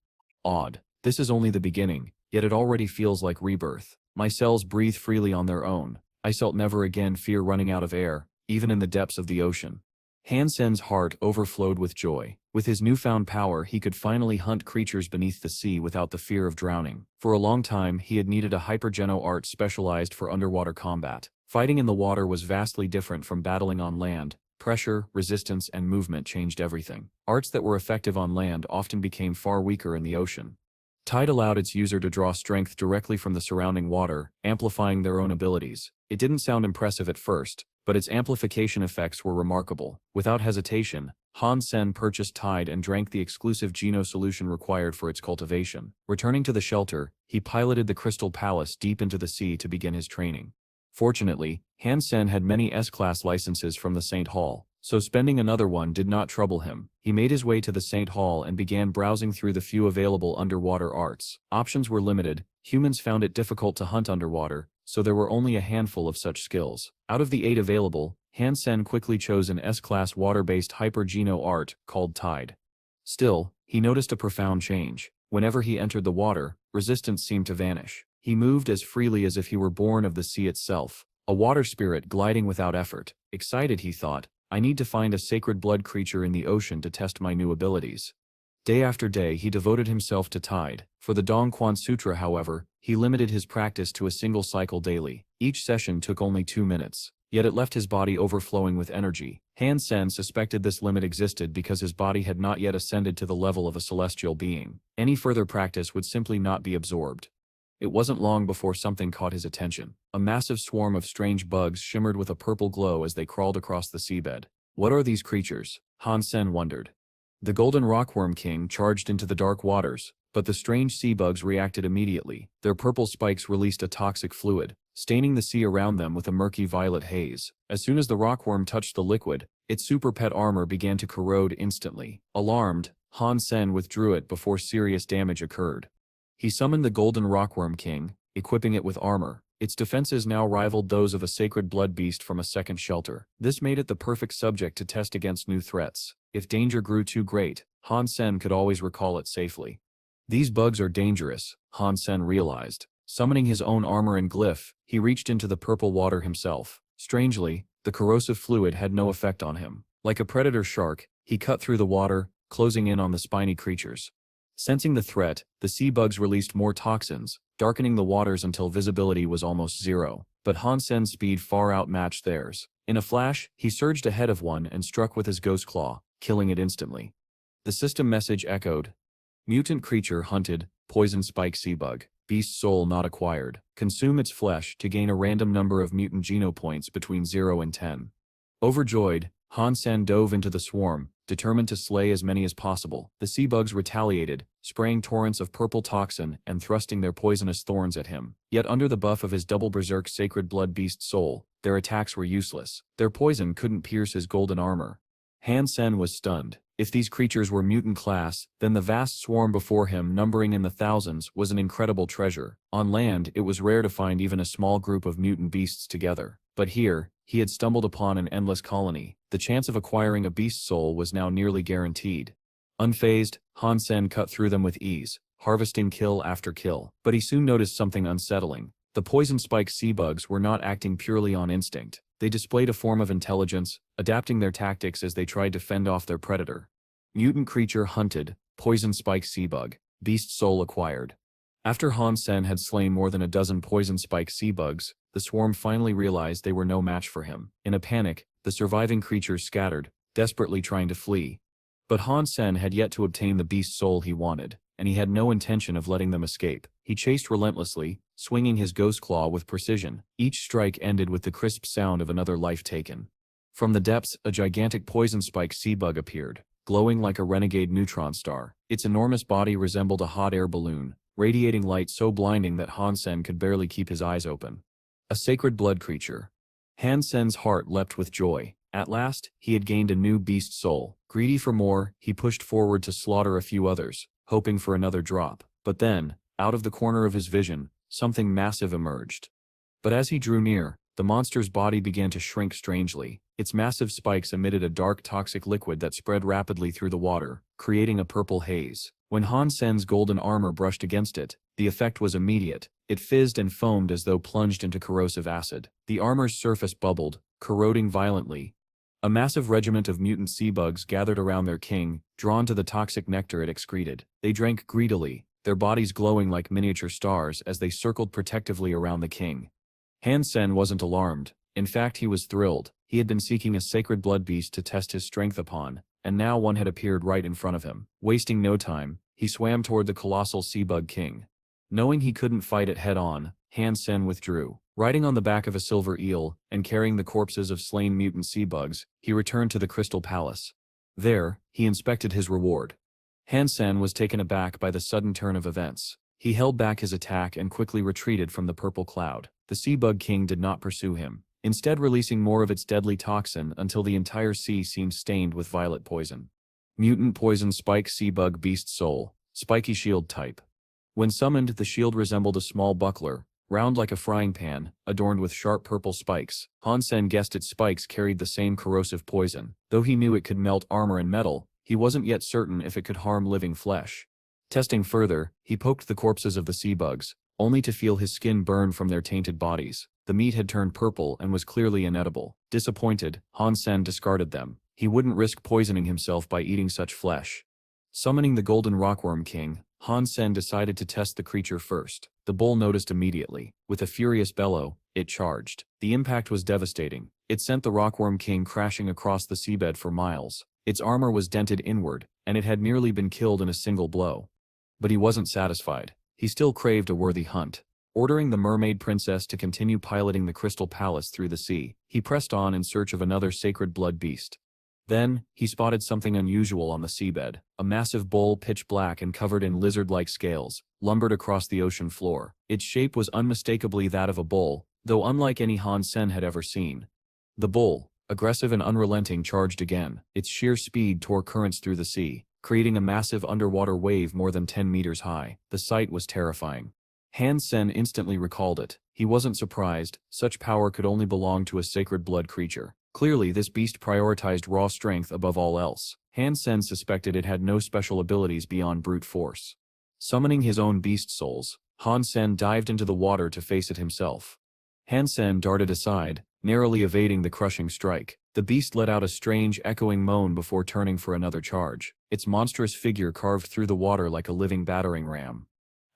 "Odd. This is only the beginning, yet it already feels like rebirth. My cells breathe freely on their own. I shall never again fear running out of air, even in the depths of the ocean." Han Sen's heart overflowed with joy. With his newfound power, he could finally hunt creatures beneath the sea without the fear of drowning. For a long time, he had needed a hypergeno art specialized for underwater combat. Fighting in the water was vastly different from battling on land. Pressure, resistance, and movement changed everything. Arts that were effective on land often became far weaker in the ocean. Tide allowed its user to draw strength directly from the surrounding water, amplifying their own abilities. It didn't sound impressive at first, but its amplification effects were remarkable. Without hesitation, Han Sen purchased Tide and drank the exclusive Geno solution required for its cultivation. Returning to the shelter, he piloted the Crystal Palace deep into the sea to begin his training. Fortunately, Han Sen had many S-Class licenses from the St. Hall, so spending another one did not trouble him. He made his way to the St. Hall and began browsing through the few available underwater arts. Options were limited. Humans found it difficult to hunt underwater, so there were only a handful of such skills. Out of the 8 available, Han Sen quickly chose an S-Class water-based hyper-geno art called Tide. Still, he noticed a profound change. Whenever he entered the water, resistance seemed to vanish. He moved as freely as if he were born of the sea itself, a water spirit gliding without effort. Excited, he thought, "I need to find a sacred blood creature in the ocean to test my new abilities." Day after day he devoted himself to Tide. For the Dongquan Sutra, however, he limited his practice to a single cycle daily. Each session took only 2 minutes. Yet it left his body overflowing with energy. Han Sen suspected this limit existed because his body had not yet ascended to the level of a celestial being. Any further practice would simply not be absorbed. It wasn't long before something caught his attention. A massive swarm of strange bugs shimmered with a purple glow as they crawled across the seabed. What are these creatures? Han Sen wondered. The golden rockworm king charged into the dark waters, but the strange sea bugs reacted immediately. Their purple spikes released a toxic fluid, staining the sea around them with a murky violet haze. As soon as the rockworm touched the liquid, its super pet armor began to corrode instantly. Alarmed, Han Sen withdrew it before serious damage occurred. He summoned the golden rockworm king, equipping it with armor. Its defenses now rivaled those of a sacred blood beast from a second shelter. This made it the perfect subject to test against new threats. If danger grew too great, Han Sen could always recall it safely. These bugs are dangerous, Han Sen realized. Summoning his own armor and glyph, he reached into the purple water himself. Strangely, the corrosive fluid had no effect on him. Like a predator shark, he cut through the water, closing in on the spiny creatures. Sensing the threat, the sea bugs released more toxins, darkening the waters until visibility was almost zero. But Han Sen's speed far outmatched theirs. In a flash, he surged ahead of one and struck with his ghost claw, killing it instantly. The system message echoed. Mutant creature hunted, poison spike sea bug. Beast soul not acquired. Consume its flesh to gain a random number of mutant genopoints between 0 and 10. Overjoyed, Han Sen dove into the swarm, determined to slay as many as possible. The sea bugs retaliated, spraying torrents of purple toxin and thrusting their poisonous thorns at him. Yet under the buff of his double berserk sacred blood beast soul, their attacks were useless. Their poison couldn't pierce his golden armor. Han Sen was stunned. If these creatures were mutant class, then the vast swarm before him, numbering in the thousands, was an incredible treasure. On land, it was rare to find even a small group of mutant beasts together. But here, he had stumbled upon an endless colony. The chance of acquiring a beast soul was now nearly guaranteed. Unfazed, Han Sen cut through them with ease, harvesting kill after kill. But he soon noticed something unsettling. The poison spike sea bugs were not acting purely on instinct. They displayed a form of intelligence, adapting their tactics as they tried to fend off their predator. Mutant creature hunted, poison spike sea bug, beast soul acquired. After Han Sen had slain more than a dozen poison spike sea bugs, the swarm finally realized they were no match for him. In a panic, the surviving creatures scattered, desperately trying to flee. But Han Sen had yet to obtain the beast soul he wanted, and he had no intention of letting them escape. He chased relentlessly, swinging his ghost claw with precision. Each strike ended with the crisp sound of another life taken. From the depths, a gigantic poison spike sea bug appeared, glowing like a renegade neutron star. Its enormous body resembled a hot air balloon, radiating light so blinding that Han Sen could barely keep his eyes open. A sacred blood creature. Han Sen's heart leapt with joy. At last, he had gained a new beast soul. Greedy for more, he pushed forward to slaughter a few others, hoping for another drop. But then, out of the corner of his vision, something massive emerged. But as he drew near, the monster's body began to shrink strangely. Its massive spikes emitted a dark toxic liquid that spread rapidly through the water, creating a purple haze. When Han Sen's golden armor brushed against it, the effect was immediate. It fizzed and foamed as though plunged into corrosive acid. The armor's surface bubbled, corroding violently. A massive regiment of mutant sea bugs gathered around their king, drawn to the toxic nectar it excreted. They drank greedily, their bodies glowing like miniature stars as they circled protectively around the king. Han Sen wasn't alarmed. In fact, he was thrilled. He had been seeking a sacred blood beast to test his strength upon, and now one had appeared right in front of him. Wasting no time, he swam toward the colossal sea bug king. Knowing he couldn't fight it head-on, Han Sen withdrew. Riding on the back of a silver eel, and carrying the corpses of slain mutant sea bugs, he returned to the Crystal Palace. There, he inspected his reward. Han Sen was taken aback by the sudden turn of events. He held back his attack and quickly retreated from the purple cloud. The sea bug king did not pursue him, instead releasing more of its deadly toxin until the entire sea seemed stained with violet poison. Mutant poison spike sea bug beast soul, spiky shield type. When summoned, the shield resembled a small buckler, round like a frying pan, adorned with sharp purple spikes. Han Sen guessed its spikes carried the same corrosive poison. Though he knew it could melt armor and metal, he wasn't yet certain if it could harm living flesh. Testing further, he poked the corpses of the sea bugs, only to feel his skin burn from their tainted bodies. The meat had turned purple and was clearly inedible. Disappointed, Han Sen discarded them. He wouldn't risk poisoning himself by eating such flesh. Summoning the Golden Rockworm King, Han Sen decided to test the creature first. The bull noticed immediately. With a furious bellow, it charged. The impact was devastating. It sent the Rockworm King crashing across the seabed for miles. Its armor was dented inward, and it had nearly been killed in a single blow. But he wasn't satisfied. He still craved a worthy hunt. Ordering the mermaid princess to continue piloting the Crystal Palace through the sea, he pressed on in search of another sacred blood beast. Then, he spotted something unusual on the seabed. A massive bull, pitch black and covered in lizard-like scales, lumbered across the ocean floor. Its shape was unmistakably that of a bull, though unlike any Han Sen had ever seen. The bull, aggressive and unrelenting, charged again. Its sheer speed tore currents through the sea, creating a massive underwater wave more than 10 meters high. The sight was terrifying. Han Sen instantly recalled it. He wasn't surprised. Such power could only belong to a sacred blood creature. Clearly, this beast prioritized raw strength above all else. Han Sen suspected it had no special abilities beyond brute force. Summoning his own beast souls, Han Sen dived into the water to face it himself. Han Sen darted aside, narrowly evading the crushing strike. The beast let out a strange, echoing moan before turning for another charge. Its monstrous figure carved through the water like a living battering ram.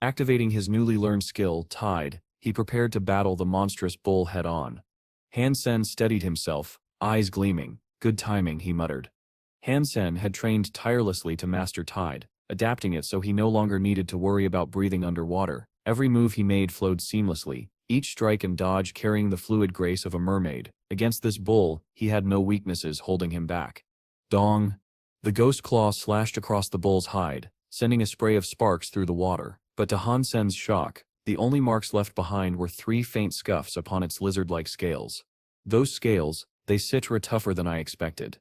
Activating his newly learned skill, Tide, he prepared to battle the monstrous bull head-on. Han Sen steadied himself, eyes gleaming. Good timing, he muttered. Han Sen had trained tirelessly to master Tide, adapting it so he no longer needed to worry about breathing underwater. Every move he made flowed seamlessly, each strike and dodge carrying the fluid grace of a mermaid. Against this bull, he had no weaknesses holding him back. Dong! The ghost claw slashed across the bull's hide, sending a spray of sparks through the water. But to Han Sen's shock, the only marks left behind were 3 faint scuffs upon its lizard-like scales. Those scales, they were tougher than I expected.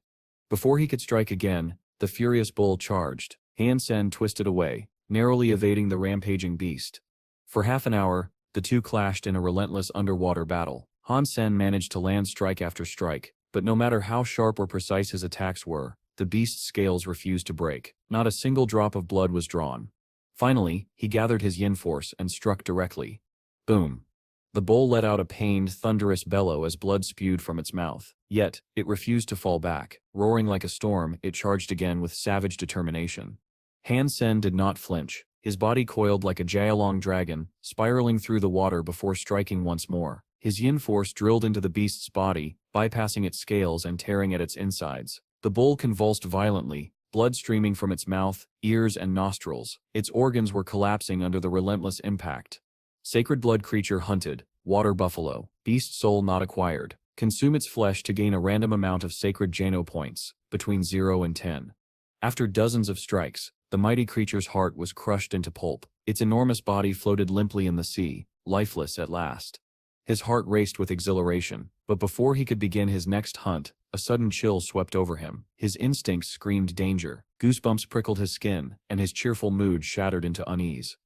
Before he could strike again, the furious bull charged. Han Sen twisted away, narrowly evading the rampaging beast. For half an hour, the two clashed in a relentless underwater battle. Han Sen managed to land strike after strike, but no matter how sharp or precise his attacks were, the beast's scales refused to break. Not a single drop of blood was drawn. Finally, he gathered his yin force and struck directly. Boom! The bull let out a pained, thunderous bellow as blood spewed from its mouth. Yet, it refused to fall back. Roaring like a storm, it charged again with savage determination. Han Sen did not flinch. His body coiled like a Jialong dragon, spiraling through the water before striking once more. His yin force drilled into the beast's body, bypassing its scales and tearing at its insides. The bull convulsed violently, blood streaming from its mouth, ears and nostrils. Its organs were collapsing under the relentless impact. Sacred blood creature hunted, water buffalo, beast soul not acquired. Consume its flesh to gain a random amount of sacred Jano points, between 0 and 10. After dozens of strikes, the mighty creature's heart was crushed into pulp. Its enormous body floated limply in the sea, lifeless at last. His heart raced with exhilaration, but before he could begin his next hunt, a sudden chill swept over him. His instincts screamed danger, goosebumps prickled his skin, and his cheerful mood shattered into unease.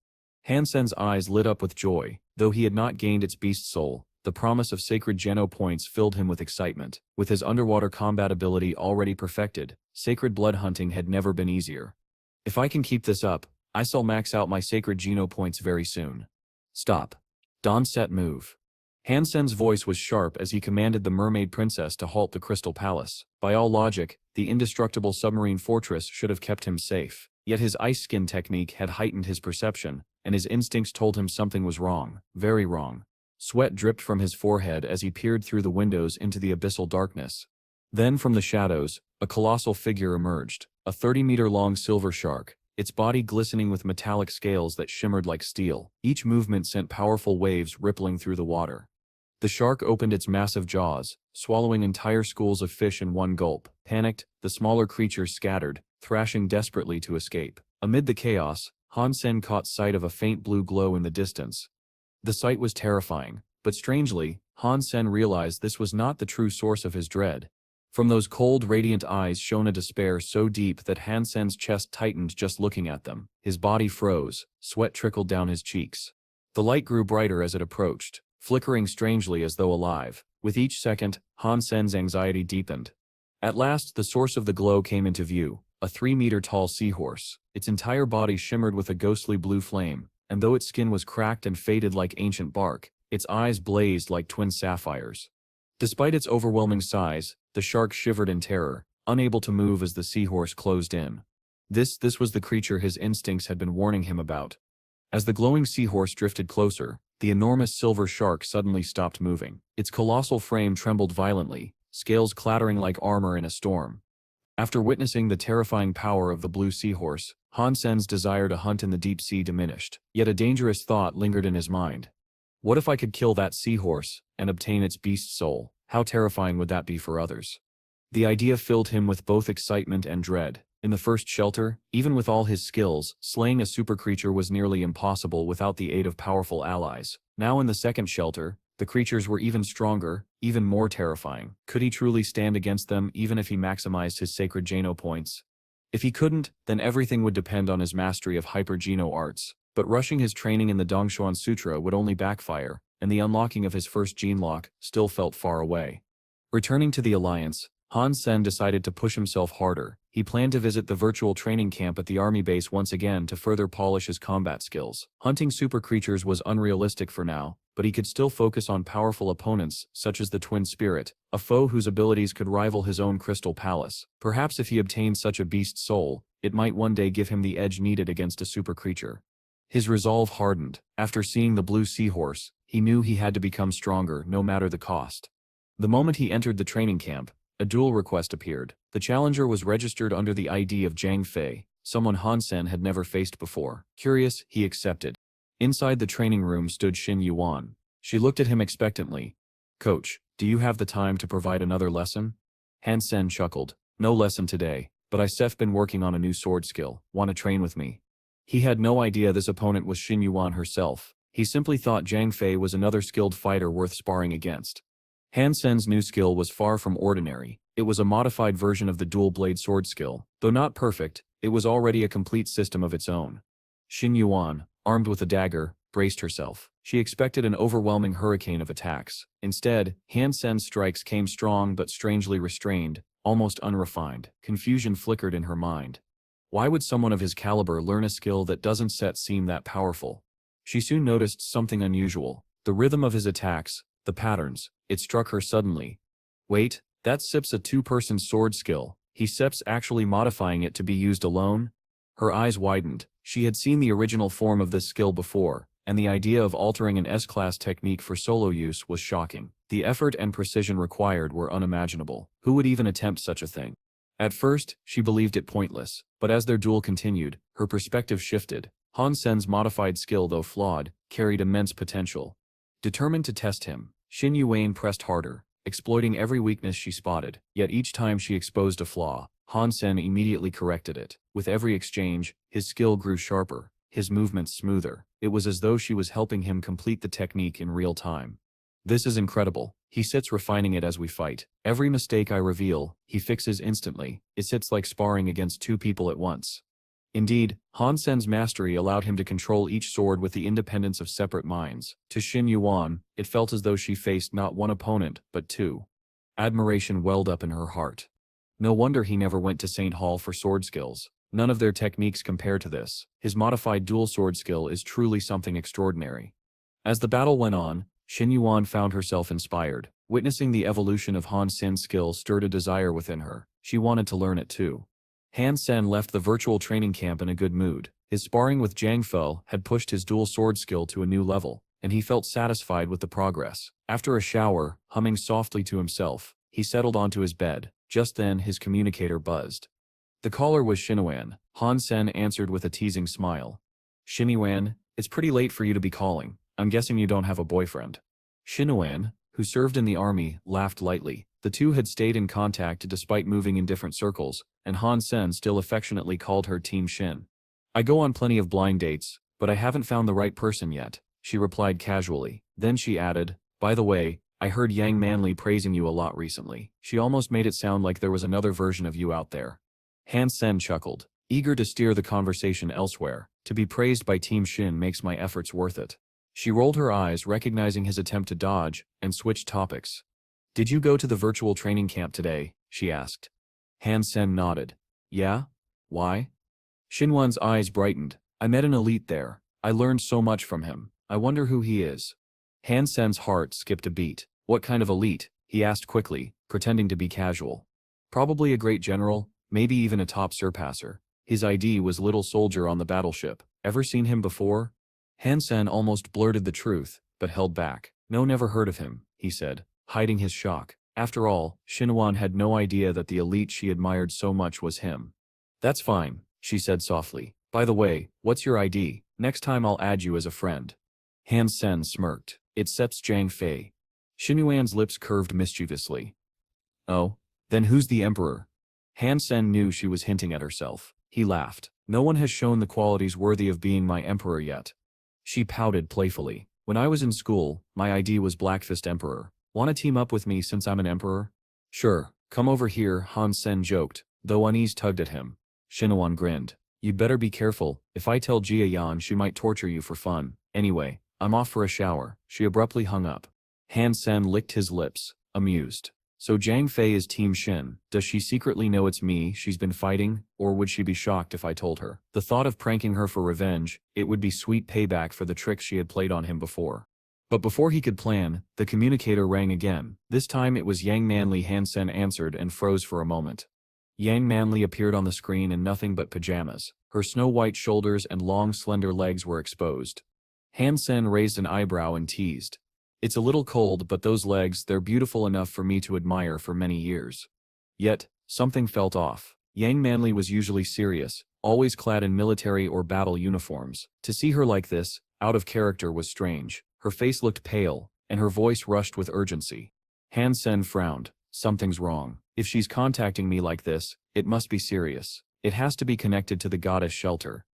Han Sen's eyes lit up with joy. Though he had not gained its beast soul, the promise of sacred Jano points filled him with excitement. With his underwater combat ability already perfected, sacred blood hunting had never been easier. If I can keep this up, I shall max out my sacred Jano points very soon. Stop. Don't set move. Han Sen's voice was sharp as he commanded the mermaid princess to halt the Crystal Palace. By all logic, the indestructible submarine fortress should have kept him safe. Yet his ice skin technique had heightened his perception, and his instincts told him something was wrong, very wrong. Sweat dripped from his forehead as he peered through the windows into the abyssal darkness. Then from the shadows, a colossal figure emerged, a 30-meter-long silver shark, its body glistening with metallic scales that shimmered like steel. Each movement sent powerful waves rippling through the water. The shark opened its massive jaws, swallowing entire schools of fish in one gulp. Panicked, the smaller creatures scattered, thrashing desperately to escape. Amid the chaos, Han Sen caught sight of a faint blue glow in the distance. The sight was terrifying, but strangely, Han Sen realized this was not the true source of his dread. From those cold, radiant eyes shone a despair so deep that Han Sen's chest tightened just looking at them. His body froze, sweat trickled down his cheeks. The light grew brighter as it approached, flickering strangely as though alive. With each second, Han Sen's anxiety deepened. At last, the source of the glow came into view, a 3-meter-tall seahorse. Its entire body shimmered with a ghostly blue flame, and though its skin was cracked and faded like ancient bark, its eyes blazed like twin sapphires. Despite its overwhelming size, the shark shivered in terror, unable to move as the seahorse closed in. This was the creature his instincts had been warning him about. As the glowing seahorse drifted closer, the enormous silver shark suddenly stopped moving. Its colossal frame trembled violently, scales clattering like armor in a storm. After witnessing the terrifying power of the blue seahorse, Han Sen's desire to hunt in the deep sea diminished. Yet a dangerous thought lingered in his mind. What if I could kill that seahorse and obtain its beast soul? How terrifying would that be for others? The idea filled him with both excitement and dread. In the first shelter, even with all his skills, slaying a super creature was nearly impossible without the aid of powerful allies. Now in the second shelter, the creatures were even stronger, even more terrifying. Could he truly stand against them even if he maximized his sacred Geno points? If he couldn't, then everything would depend on his mastery of hyper-Geno arts. But rushing his training in the Dongshuan Sutra would only backfire, and the unlocking of his first gene lock still felt far away. Returning to the Alliance, Han Sen decided to push himself harder. He planned to visit the virtual training camp at the army base once again to further polish his combat skills. Hunting super creatures was unrealistic for now, but he could still focus on powerful opponents such as the Twin Spirit, a foe whose abilities could rival his own Crystal Palace. Perhaps if he obtained such a beast soul, it might one day give him the edge needed against a super creature. His resolve hardened. After seeing the blue seahorse, he knew he had to become stronger no matter the cost. The moment he entered the training camp, a duel request appeared. The challenger was registered under the ID of Zhang Fei, someone Han Sen had never faced before. Curious, he accepted. Inside the training room stood Xin Yuan. She looked at him expectantly. "Coach, do you have the time to provide another lesson?" Han Sen chuckled. "No lesson today, but I've been working on a new sword skill. Want to train with me?" He had no idea this opponent was Xin Yuan herself. He simply thought Zhang Fei was another skilled fighter worth sparring against. Han Sen's new skill was far from ordinary. It was a modified version of the dual blade sword skill. Though not perfect, it was already a complete system of its own. Xin Yuan, armed with a dagger, braced herself. She expected an overwhelming hurricane of attacks. Instead, Han Sen's strikes came strong but strangely restrained, almost unrefined. Confusion flickered in her mind. Why would someone of his caliber learn a skill that doesn't seem that powerful? She soon noticed something unusual. The rhythm of his attacks, the patterns. It struck her suddenly. Wait, that's a two-person sword skill. He's actually modifying it to be used alone? Her eyes widened. She had seen the original form of this skill before, and the idea of altering an S-class technique for solo use was shocking. The effort and precision required were unimaginable. Who would even attempt such a thing? At first, she believed it pointless, but as their duel continued, her perspective shifted. Han Sen's modified skill, though flawed, carried immense potential. Determined to test him, Xin Yuan pressed harder, exploiting every weakness she spotted. Yet each time she exposed a flaw, Han Sen immediately corrected it. With every exchange, his skill grew sharper, his movements smoother. It was as though she was helping him complete the technique in real time. "This is incredible," he sits, refining it as we fight. "Every mistake I reveal, he fixes instantly. It sits like sparring against two people at once." Indeed, Han Sen's mastery allowed him to control each sword with the independence of separate minds. To Xin Yuan, it felt as though she faced not one opponent, but two. Admiration welled up in her heart. No wonder he never went to St. Hall for sword skills. None of their techniques compare to this. His modified dual sword skill is truly something extraordinary. As the battle went on, Xin Yuan found herself inspired. Witnessing the evolution of Han Sen's skill stirred a desire within her. She wanted to learn it too. Han Sen left the virtual training camp in a good mood. His sparring with Zhang Fei had pushed his dual sword skill to a new level, and he felt satisfied with the progress. After a shower, humming softly to himself, he settled onto his bed. Just then his communicator buzzed. The caller was Xinyuan. Han Sen answered with a teasing smile. "Xinyuan, it's pretty late for you to be calling. I'm guessing you don't have a boyfriend." Xinyuan, who served in the army, laughed lightly. The two had stayed in contact despite moving in different circles, and Han Sen still affectionately called her Team Xin. "I go on plenty of blind dates, but I haven't found the right person yet," she replied casually. Then she added, "By the way, I heard Yang Manli praising you a lot recently. She almost made it sound like there was another version of you out there." Han Sen chuckled, eager to steer the conversation elsewhere. To be praised by Team Xin makes my efforts worth it. She rolled her eyes, recognizing his attempt to dodge, and switched topics. "Did you go to the virtual training camp today?" she asked. Han Sen nodded. "Yeah? Why?" Xinwan's eyes brightened. "I met an elite there. I learned so much from him. I wonder who he is." Han Sen's heart skipped a beat. "What kind of elite?" he asked quickly, pretending to be casual. "Probably a great general, maybe even a top surpasser." His ID was little soldier on the battleship. Ever seen him before? Hansen almost blurted the truth, but held back. No, never heard of him, he said, hiding his shock. After all, Shinwan had no idea that the elite she admired so much was him. That's fine, she said softly. By the way, what's your ID? Next time I'll add you as a friend. Hansen smirked. It sets Zhang Fei. Xinyuan's lips curved mischievously. Oh? Then who's the emperor? Hansen knew she was hinting at herself. He laughed. No one has shown the qualities worthy of being my emperor yet. She pouted playfully. When I was in school, my ID was Blackfist Emperor. Want to team up with me since I'm an emperor? Sure, come over here, Hansen joked, though unease tugged at him. Xinyuan grinned. You'd better be careful. If I tell Jia Yan, she might torture you for fun. Anyway, I'm off for a shower. She abruptly hung up. Hansen licked his lips, amused. So Zhang Fei is Team Shin. Does she secretly know it's me she's been fighting, or would she be shocked if I told her? The thought of pranking her for revenge, it would be sweet payback for the tricks she had played on him before. But before he could plan, the communicator rang again. This time it was Yang Manly. Hansen answered and froze for a moment. Yang Manly appeared on the screen in nothing but pajamas. Her snow-white shoulders and long slender legs were exposed. Hansen raised an eyebrow and teased. It's a little cold, but those legs, they're beautiful enough for me to admire for many years. Yet, something felt off. Yang Manly was usually serious, always clad in military or battle uniforms. To see her like this, out of character, was strange. Her face looked pale, and her voice rushed with urgency. Hansen frowned. Something's wrong. If she's contacting me like this, it must be serious. It has to be connected to the goddess shelter.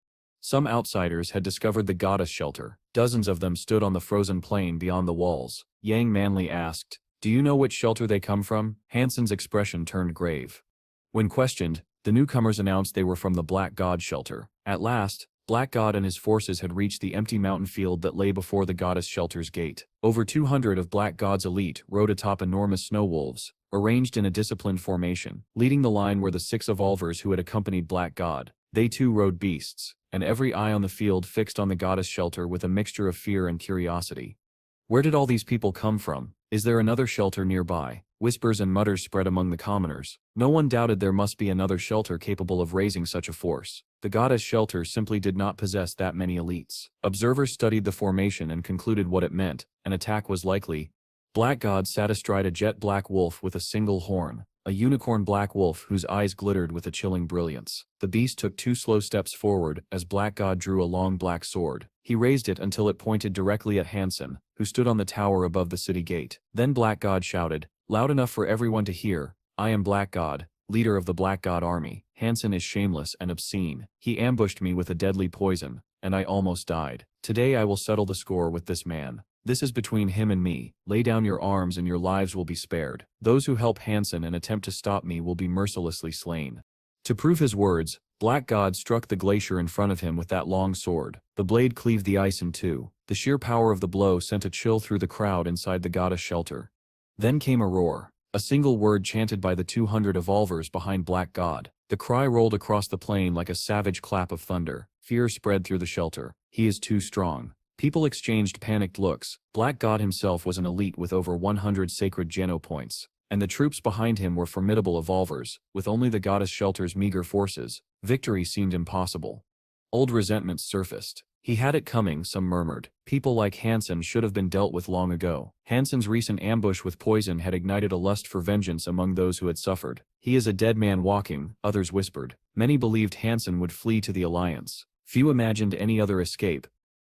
Some outsiders had discovered the goddess shelter. Dozens of them stood on the frozen plain beyond the walls. Yang Manly asked, "Do you know which shelter they come from?" Hansen's expression turned grave. When questioned, the newcomers announced they were from the Black God shelter. At last, Black God and his forces had reached the empty mountain field that lay before the goddess shelter's gate. Over 200 of Black God's elite rode atop enormous snow wolves, arranged in a disciplined formation. Leading the line were the 6 evolvers who had accompanied Black God. They too rode beasts, and every eye on the field fixed on the goddess shelter with a mixture of fear and curiosity. Where did all these people come from? Is there another shelter nearby? Whispers and mutters spread among the commoners. No one doubted there must be another shelter capable of raising such a force. The goddess shelter simply did not possess that many elites. Observers studied the formation and concluded what it meant. An attack was likely. Black God sat astride a jet black wolf with a single horn, a unicorn black wolf whose eyes glittered with a chilling brilliance. The beast took 2 slow steps forward as Black God drew a long black sword. He raised it until it pointed directly at Hansen, who stood on the tower above the city gate. Then Black God shouted, loud enough for everyone to hear, "I am Black God, leader of the Black God army. Hansen is shameless and obscene. He ambushed me with a deadly poison, and I almost died. Today I will settle the score with this man. This is between him and me. Lay down your arms and your lives will be spared. Those who help Hansen and attempt to stop me will be mercilessly slain." To prove his words, Black God struck the glacier in front of him with that long sword. The blade cleaved the ice in two. The sheer power of the blow sent a chill through the crowd inside the goddess shelter. Then came a roar, a single word chanted by the 200 evolvers behind Black God. The cry rolled across the plain like a savage clap of thunder. Fear spread through the shelter. He is too strong. People exchanged panicked looks. Black God himself was an elite with over 100 sacred Geno points, and the troops behind him were formidable evolvers. With only the goddess shelter's meager forces, victory seemed impossible. Old resentments surfaced. He had it coming, some murmured. People like Hansen should have been dealt with long ago. Hansen's recent ambush with poison had ignited a lust for vengeance among those who had suffered. He is a dead man walking, others whispered. Many believed Hansen would flee to the Alliance. Few imagined any other escape.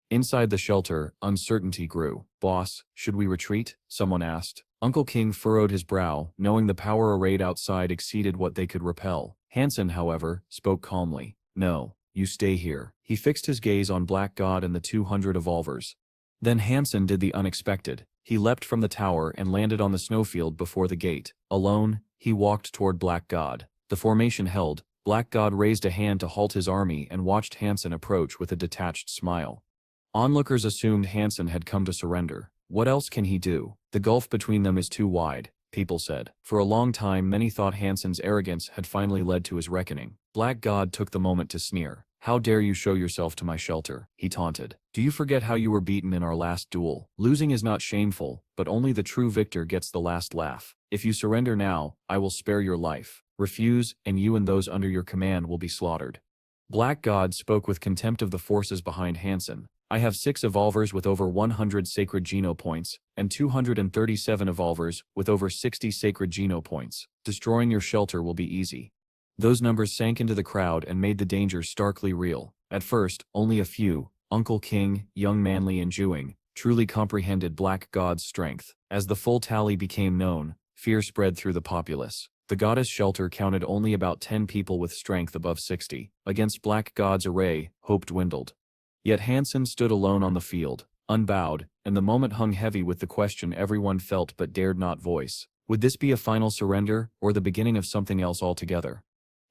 Inside the shelter, uncertainty grew. "Boss, should we retreat?" someone asked. Uncle King furrowed his brow, knowing the power arrayed outside exceeded what they could repel. Hansen, however, spoke calmly. "No, you stay here." He fixed his gaze on Black God and the 200 evolvers. Then Hansen did the unexpected. He leapt from the tower and landed on the snowfield before the gate. Alone, he walked toward Black God. The formation held. Black God raised a hand to halt his army and watched Hansen approach with a detached smile. Onlookers assumed Hansen had come to surrender. What else can he do? The gulf between them is too wide, people said. For a long time many thought Hansen's arrogance had finally led to his reckoning. Black God took the moment to sneer. "How dare you show yourself to my shelter?" he taunted. "Do you forget how you were beaten in our last duel? Losing is not shameful, but only the true victor gets the last laugh. If you surrender now, I will spare your life. Refuse, and you and those under your command will be slaughtered." Black God spoke with contempt of the forces behind Hansen. I have 6 evolvers with over 100 sacred geno points, and 237 evolvers with over 60 sacred geno points. Destroying your shelter will be easy. Those numbers sank into the crowd and made the danger starkly real. At first, only a few, Uncle King, Young Manly and Jewing, truly comprehended Black God's strength. As the full tally became known, fear spread through the populace. The goddess shelter counted only about 10 people with strength above 60. Against Black God's array, hope dwindled. Yet Hansen stood alone on the field, unbowed, and the moment hung heavy with the question everyone felt but dared not voice. Would this be a final surrender, or the beginning of something else altogether?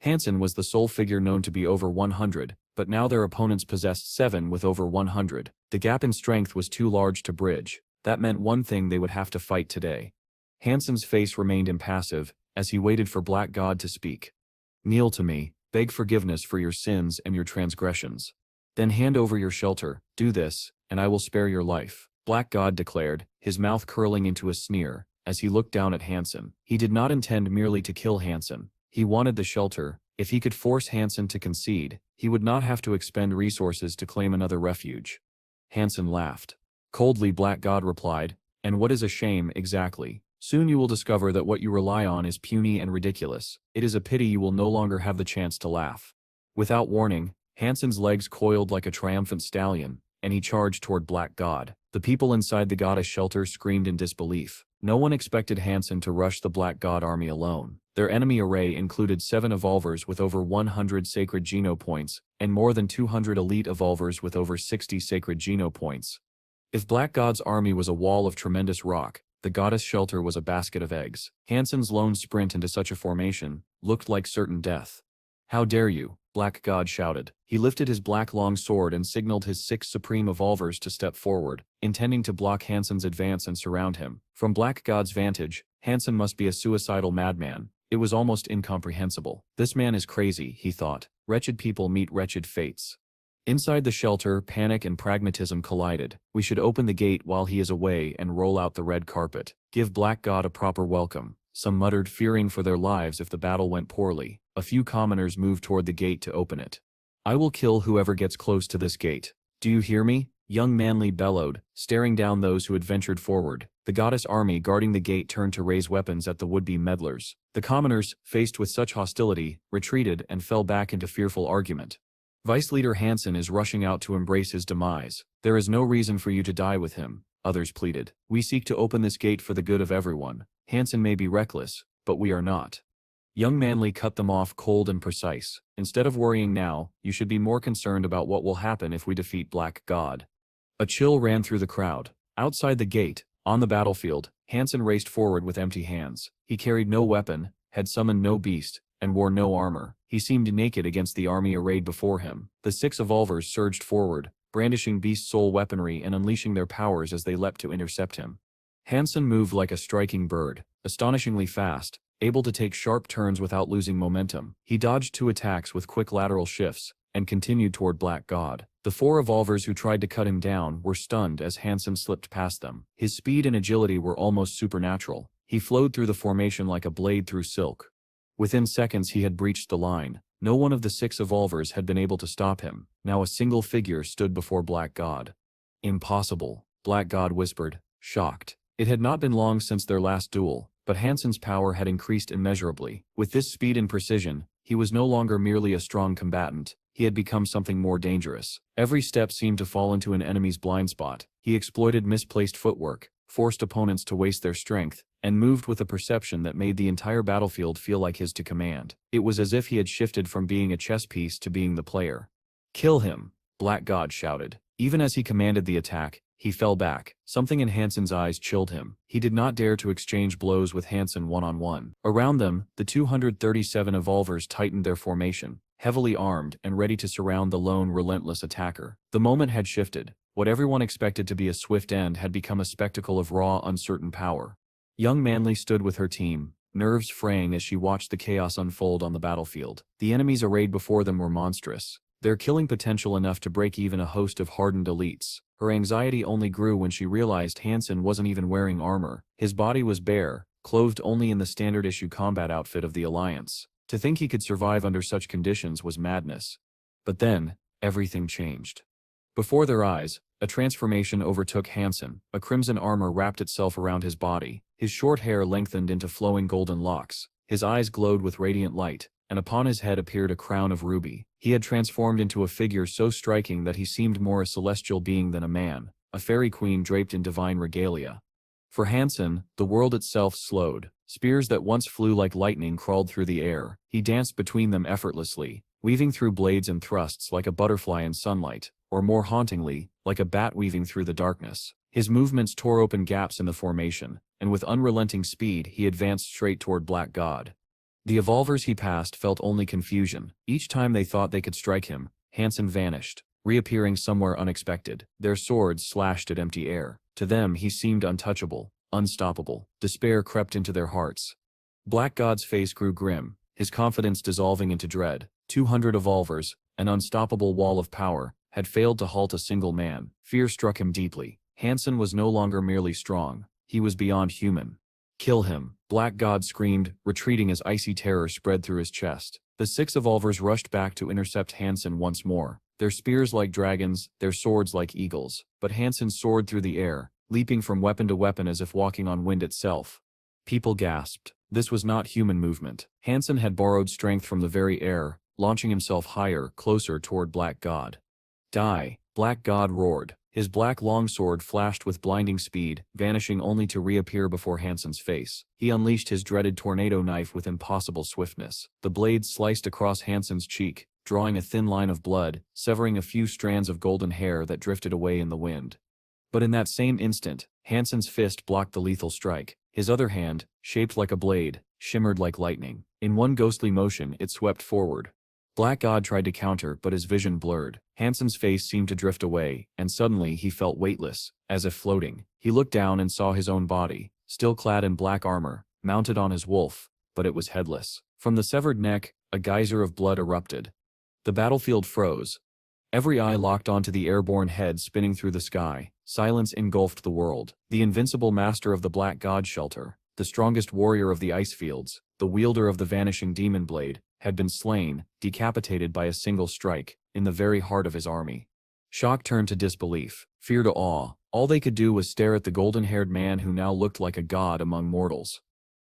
Hansen was the sole figure known to be over 100, but now their opponents possessed 7 with over 100. The gap in strength was too large to bridge. That meant one thing: they would have to fight today. Hansen's face remained impassive, as he waited for Black God to speak. Kneel to me, beg forgiveness for your sins and your transgressions. Then hand over your shelter, do this, and I will spare your life, Black God declared, his mouth curling into a sneer, as he looked down at Hansen. He did not intend merely to kill Hansen. He wanted the shelter. If he could force Hansen to concede, he would not have to expend resources to claim another refuge. Hansen laughed. Coldly Black God replied, and what is a shame exactly? Soon you will discover that what you rely on is puny and ridiculous. It is a pity you will no longer have the chance to laugh. Without warning, Hansen's legs coiled like a triumphant stallion, and he charged toward Black God. The people inside the goddess shelter screamed in disbelief. No one expected Hansen to rush the Black God army alone. Their enemy array included 7 evolvers with over 100 sacred geno points, and more than 200 elite evolvers with over 60 sacred geno points. If Black God's army was a wall of tremendous rock, the goddess shelter was a basket of eggs. Hansen's lone sprint into such a formation looked like certain death. How dare you, Black God shouted. He lifted his black long sword and signaled his 6 supreme evolvers to step forward, intending to block Hansen's advance and surround him. From Black God's vantage, Hansen must be a suicidal madman. It was almost incomprehensible. This man is crazy, he thought. Wretched people meet wretched fates. Inside the shelter, panic and pragmatism collided. We should open the gate while he is away and roll out the red carpet. Give Black God a proper welcome. Some muttered, fearing for their lives if the battle went poorly. A few commoners moved toward the gate to open it. I will kill whoever gets close to this gate. Do you hear me? Young Manly bellowed, staring down those who had ventured forward. The goddess army guarding the gate turned to raise weapons at the would-be meddlers. The commoners, faced with such hostility, retreated and fell back into fearful argument. Vice Leader Hansen is rushing out to embrace his demise. There is no reason for you to die with him, others pleaded. We seek to open this gate for the good of everyone. Hansen may be reckless, but we are not. Young Manly cut them off cold and precise. Instead of worrying now, you should be more concerned about what will happen if we defeat Black God. A chill ran through the crowd. Outside the gate, on the battlefield, Hansen raced forward with empty hands. He carried no weapon, had summoned no beast, and wore no armor. He seemed naked against the army arrayed before him. The 6 evolvers surged forward, brandishing beast soul weaponry and unleashing their powers as they leapt to intercept him. Hansen moved like a striking bird, astonishingly fast, able to take sharp turns without losing momentum. He dodged 2 attacks with quick lateral shifts, and continued toward Black God. The 4 evolvers who tried to cut him down were stunned as Hansen slipped past them. His speed and agility were almost supernatural. He flowed through the formation like a blade through silk. Within seconds he had breached the line. No one of the 6 evolvers had been able to stop him. Now a single figure stood before Black God. Impossible, Black God whispered, shocked. It had not been long since their last duel, but Hansen's power had increased immeasurably. With this speed and precision, he was no longer merely a strong combatant. He had become something more dangerous. Every step seemed to fall into an enemy's blind spot. He exploited misplaced footwork, forced opponents to waste their strength, and moved with a perception that made the entire battlefield feel like his to command. It was as if he had shifted from being a chess piece to being the player. Kill him, Black God shouted. Even as he commanded the attack, he fell back. Something in Hansen's eyes chilled him. He did not dare to exchange blows with Hansen one-on-one. Around them, the 237 evolvers tightened their formation, heavily armed and ready to surround the lone relentless attacker. The moment had shifted. What everyone expected to be a swift end had become a spectacle of raw, uncertain power. Young Manly stood with her team, nerves fraying as she watched the chaos unfold on the battlefield. The enemies arrayed before them were monstrous, their killing potential enough to break even a host of hardened elites. Her anxiety only grew when she realized Hansen wasn't even wearing armor. His body was bare, clothed only in the standard-issue combat outfit of the Alliance. To think he could survive under such conditions was madness. But then, everything changed. Before their eyes, a transformation overtook Hansen. A crimson armor wrapped itself around his body, his short hair lengthened into flowing golden locks, his eyes glowed with radiant light, and upon his head appeared a crown of ruby. He had transformed into a figure so striking that he seemed more a celestial being than a man, a fairy queen draped in divine regalia. For Hansen, the world itself slowed. Spears that once flew like lightning crawled through the air. He danced between them effortlessly, weaving through blades and thrusts like a butterfly in sunlight, or more hauntingly, like a bat weaving through the darkness. His movements tore open gaps in the formation, and with unrelenting speed he advanced straight toward Black God. The evolvers he passed felt only confusion. Each time they thought they could strike him, Hansen vanished, reappearing somewhere unexpected. Their swords slashed at empty air. To them he seemed untouchable, unstoppable. Despair crept into their hearts. Black God's face grew grim, his confidence dissolving into dread. 200 evolvers, an unstoppable wall of power, had failed to halt a single man. Fear struck him deeply. Hansen was no longer merely strong, he was beyond human. Kill him, Black God screamed, retreating as icy terror spread through his chest. The 6 evolvers rushed back to intercept Hansen once more, their spears like dragons, their swords like eagles. But Hansen soared through the air, leaping from weapon to weapon as if walking on wind itself. People gasped. This was not human movement. Hansen had borrowed strength from the very air, launching himself higher, closer toward Black God. Die, Black God roared. His black longsword flashed with blinding speed, vanishing only to reappear before Hansen's face. He unleashed his dreaded tornado knife with impossible swiftness. The blade sliced across Hansen's cheek, drawing a thin line of blood, severing a few strands of golden hair that drifted away in the wind. But in that same instant, Hansen's fist blocked the lethal strike. His other hand, shaped like a blade, shimmered like lightning. In one ghostly motion, it swept forward. Black God tried to counter, but his vision blurred. Hansen's face seemed to drift away, and suddenly he felt weightless, as if floating. He looked down and saw his own body, still clad in black armor, mounted on his wolf, but it was headless. From the severed neck, a geyser of blood erupted. The battlefield froze. Every eye locked onto the airborne head spinning through the sky. Silence engulfed the world. The invincible master of the Black God shelter, the strongest warrior of the ice fields, the wielder of the vanishing demon blade, had been slain, decapitated by a single strike, in the very heart of his army. Shock turned to disbelief, fear to awe. All they could do was stare at the golden-haired man who now looked like a god among mortals.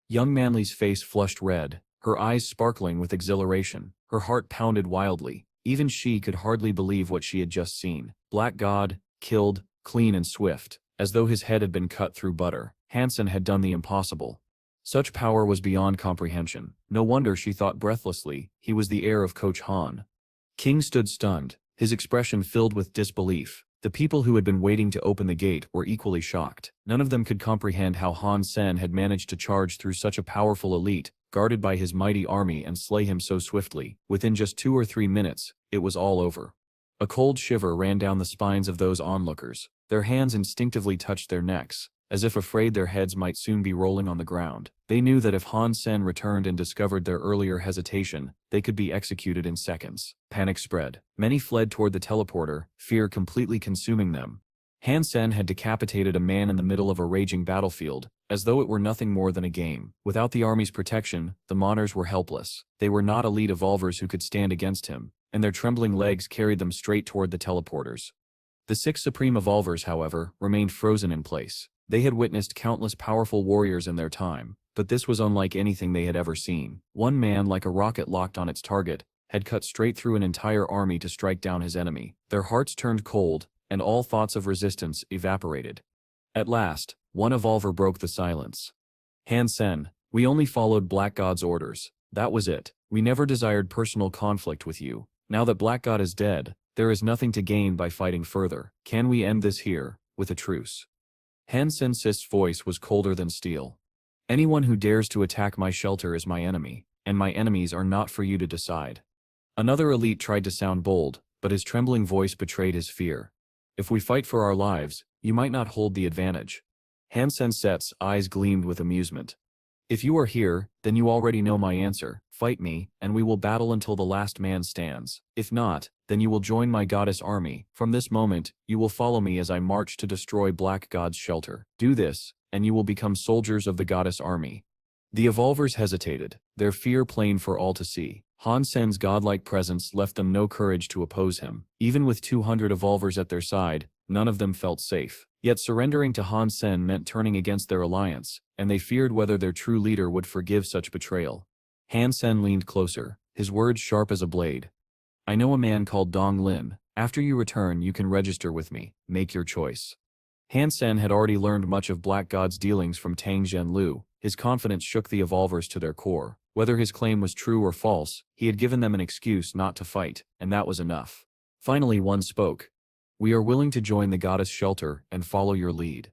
Young Manly's face flushed red, her eyes sparkling with exhilaration. Her heart pounded wildly. Even she could hardly believe what she had just seen. Black God, killed, clean and swift, as though his head had been cut through butter. Hansen had done the impossible. Such power was beyond comprehension. No wonder she thought breathlessly, he was the heir of Coach Han. King stood stunned, his expression filled with disbelief. The people who had been waiting to open the gate were equally shocked. None of them could comprehend how Han Sen had managed to charge through such a powerful elite, guarded by his mighty army, and slay him so swiftly. Within just 2 or 3 minutes, it was all over. A cold shiver ran down the spines of those onlookers. Their hands instinctively touched their necks, as if afraid their heads might soon be rolling on the ground. They knew that if Han Sen returned and discovered their earlier hesitation, they could be executed in seconds. Panic spread. Many fled toward the teleporter, fear completely consuming them. Han Sen had decapitated a man in the middle of a raging battlefield, as though it were nothing more than a game. Without the army's protection, the Moners were helpless. They were not elite evolvers who could stand against him, and their trembling legs carried them straight toward the teleporters. The 6 supreme evolvers, however, remained frozen in place. They had witnessed countless powerful warriors in their time, but this was unlike anything they had ever seen. One man, like a rocket locked on its target, had cut straight through an entire army to strike down his enemy. Their hearts turned cold, and all thoughts of resistance evaporated. At last, one evolver broke the silence. Han Sen, we only followed Black God's orders. That was it. We never desired personal conflict with you. Now that Black God is dead, there is nothing to gain by fighting further. Can we end this here, with a truce? Han Sen's voice was colder than steel. Anyone who dares to attack my shelter is my enemy, and my enemies are not for you to decide. Another elite tried to sound bold, but his trembling voice betrayed his fear. If we fight for our lives, you might not hold the advantage. Han Sen's eyes gleamed with amusement. If you are here, then you already know my answer. Fight me, and we will battle until the last man stands. If not, then you will join my goddess army. From this moment, you will follow me as I march to destroy Black God's shelter. Do this, and you will become soldiers of the goddess army. The evolvers hesitated, their fear plain for all to see. Han Sen's godlike presence left them no courage to oppose him. Even with 200 evolvers at their side, none of them felt safe. Yet surrendering to Han Sen meant turning against their alliance, and they feared whether their true leader would forgive such betrayal. Han Sen leaned closer, his words sharp as a blade. I know a man called Dong Lin. After you return, you can register with me. Make your choice. Han Sen had already learned much of Black God's dealings from Tang Zhenlu. His confidence shook the evolvers to their core. Whether his claim was true or false, he had given them an excuse not to fight, and that was enough. Finally one spoke. We are willing to join the goddess shelter and follow your lead.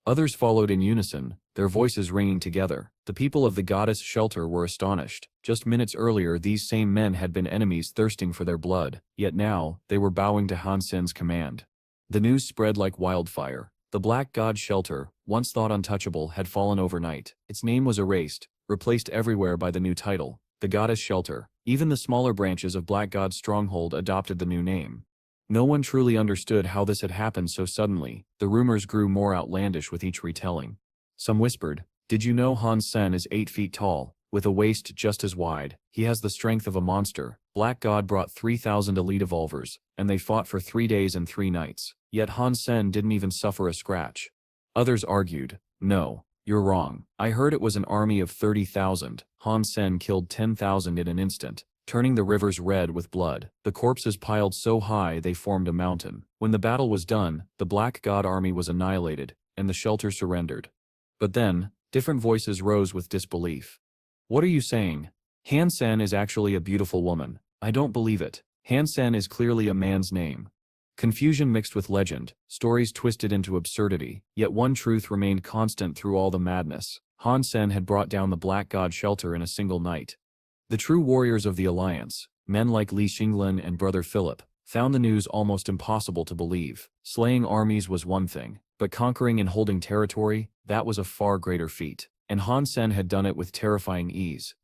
Others followed in unison, their voices ringing together. The people of the goddess shelter were astonished. Just minutes earlier these same men had been enemies thirsting for their blood, yet now, they were bowing to Han Sen's command. The news spread like wildfire. The Black God shelter, once thought untouchable, had fallen overnight. Its name was erased, replaced everywhere by the new title, the Goddess Shelter. Even the smaller branches of Black God's stronghold adopted the new name. No one truly understood how this had happened so suddenly. The rumors grew more outlandish with each retelling. Some whispered, "Did you know Han Sen is 8 feet tall, with a waist just as wide? He has the strength of a monster." Black God brought 3,000 elite evolvers, and they fought for 3 days and 3 nights. Yet Han Sen didn't even suffer a scratch. Others argued, "No, you're wrong. I heard it was an army of 30,000. Han Sen killed 10,000 in an instant, turning the rivers red with blood. The corpses piled so high they formed a mountain. When the battle was done, the Black God army was annihilated, and the shelter surrendered." But then, different voices rose with disbelief. "What are you saying? Han Sen is actually a beautiful woman. I don't believe it. Han Sen is clearly a man's name." Confusion mixed with legend, stories twisted into absurdity, yet one truth remained constant through all the madness. Han Sen had brought down the Black God shelter in a single night. The true warriors of the Alliance, men like Li Xinglin and Brother Philip, found the news almost impossible to believe. Slaying armies was one thing, but conquering and holding territory, that was a far greater feat. And Han Sen had done it with terrifying ease.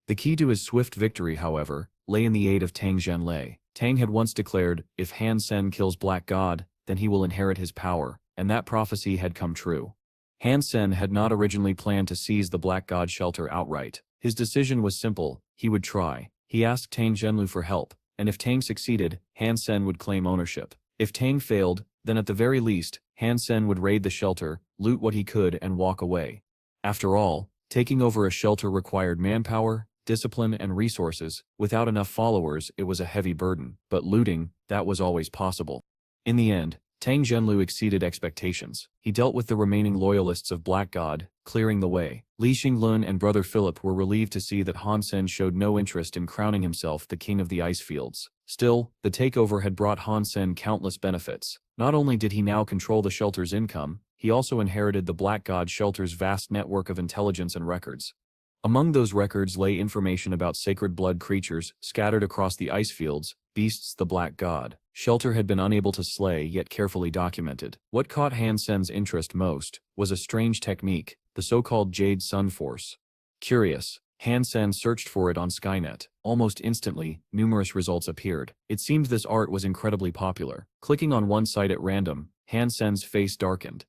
The key to his swift victory, however, lay in the aid of Tang Zhenlei. Tang had once declared, if Han Sen kills Black God, then he will inherit his power, and that prophecy had come true. Han Sen had not originally planned to seize the Black God shelter outright. His decision was simple: he would try. He asked Tang Zhenlu for help, and if Tang succeeded, Han Sen would claim ownership. If Tang failed, then at the very least, Han Sen would raid the shelter, loot what he could and walk away. After all, taking over a shelter required manpower, discipline, and resources. Without enough followers, it was a heavy burden, but looting, that was always possible. In the end, Tang Zhenlu exceeded expectations. He dealt with the remaining loyalists of Black God, clearing the way. Li Xinglun and Brother Philip were relieved to see that Han Sen showed no interest in crowning himself the king of the ice fields. Still, the takeover had brought Han Sen countless benefits. Not only did he now control the shelter's income, he also inherited the Black God shelter's vast network of intelligence and records. Among those records lay information about sacred blood creatures scattered across the ice fields, beasts the Black God shelter had been unable to slay yet carefully documented. What caught Han Sen's interest most was a strange technique, the so-called Jade Sun Force. Curious, Han Sen searched for it on Skynet. Almost instantly, numerous results appeared. It seemed this art was incredibly popular. Clicking on one site at random, Han Sen's face darkened.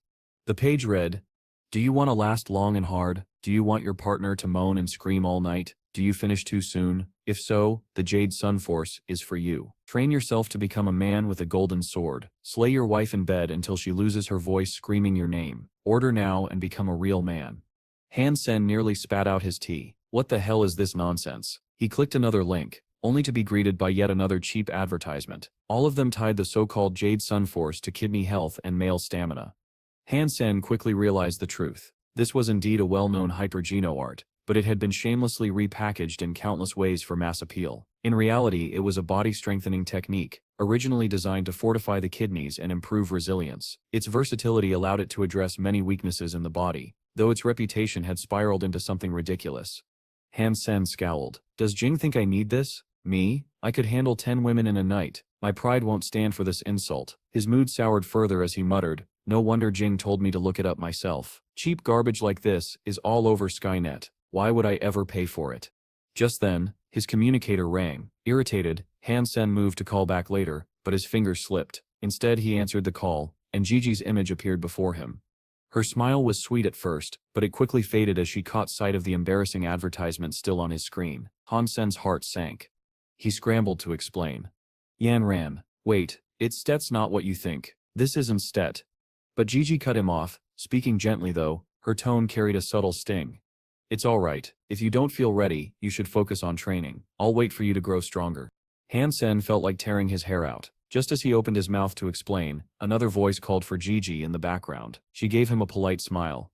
The page read, "Do you want to last long and hard? Do you want your partner to moan and scream all night? Do you finish too soon? If so, the Jade Sun Force is for you. Train yourself to become a man with a golden sword. Slay your wife in bed until she loses her voice screaming your name. Order now and become a real man." Han Sen nearly spat out his tea. What the hell is this nonsense? He clicked another link, only to be greeted by yet another cheap advertisement. All of them tied the so-called Jade Sun Force to kidney health and male stamina. Han Sen quickly realized the truth. This was indeed a well-known hypergeno art, but it had been shamelessly repackaged in countless ways for mass appeal. In reality, it was a body-strengthening technique, originally designed to fortify the kidneys and improve resilience. Its versatility allowed it to address many weaknesses in the body, though its reputation had spiraled into something ridiculous. Han Sen scowled. "Does Jing think I need this? Me? I could handle 10 women in a night. My pride won't stand for this insult." His mood soured further as he muttered, "No wonder Jing told me to look it up myself. Cheap garbage like this is all over Skynet. Why would I ever pay for it?" Just then, his communicator rang. Irritated, Han Sen moved to call back later, but his fingers slipped. Instead he answered the call, and Gigi's image appeared before him. Her smile was sweet at first, but it quickly faded as she caught sight of the embarrassing advertisement still on his screen. Han Sen's heart sank. He scrambled to explain. Yan ran. Wait, that's not what you think. This isn't stet. But Gigi cut him off, speaking gently though, her tone carried a subtle sting. It's alright, if you don't feel ready, you should focus on training. I'll wait for you to grow stronger. Hansen felt like tearing his hair out. Just as he opened his mouth to explain, another voice called for Gigi in the background. She gave him a polite smile.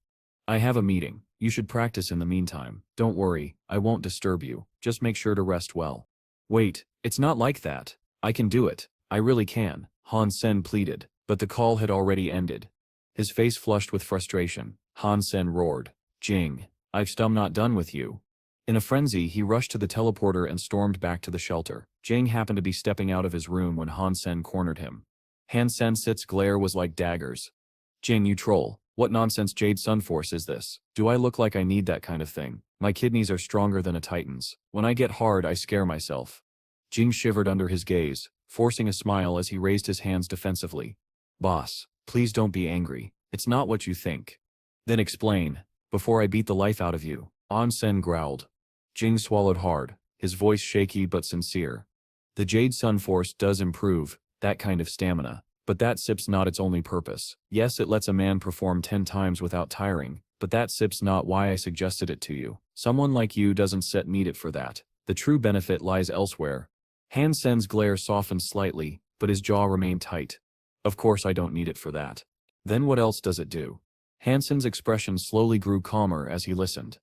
I have a meeting. You should practice in the meantime. Don't worry, I won't disturb you. Just make sure to rest well. Wait, it's not like that. I can do it. I really can, Han Sen pleaded, but the call had already ended. His face flushed with frustration. Han Sen roared. Jing, I've still not done with you. In a frenzy, he rushed to the teleporter and stormed back to the shelter. Jing happened to be stepping out of his room when Han Sen cornered him. Han Sen-sit's glare was like daggers. Jing, you troll. What nonsense Jade Sun Force is this? Do I look like I need that kind of thing? My kidneys are stronger than a titan's. When I get hard, I scare myself. Jing shivered under his gaze, forcing a smile as he raised his hands defensively. Boss, please don't be angry. It's not what you think. Then explain, before I beat the life out of you. Han Sen growled. Jing swallowed hard, his voice shaky but sincere. The Jade Sun Force does improve, that kind of stamina, but that sip's not its only purpose. Yes, it lets a man perform 10 times without tiring, but that sip's not why I suggested it to you. Someone like you doesn't need it for that. The true benefit lies elsewhere. Han Sen's glare softened slightly, but his jaw remained tight. Of course I don't need it for that. Then what else does it do? Hansen's expression slowly grew calmer as he listened.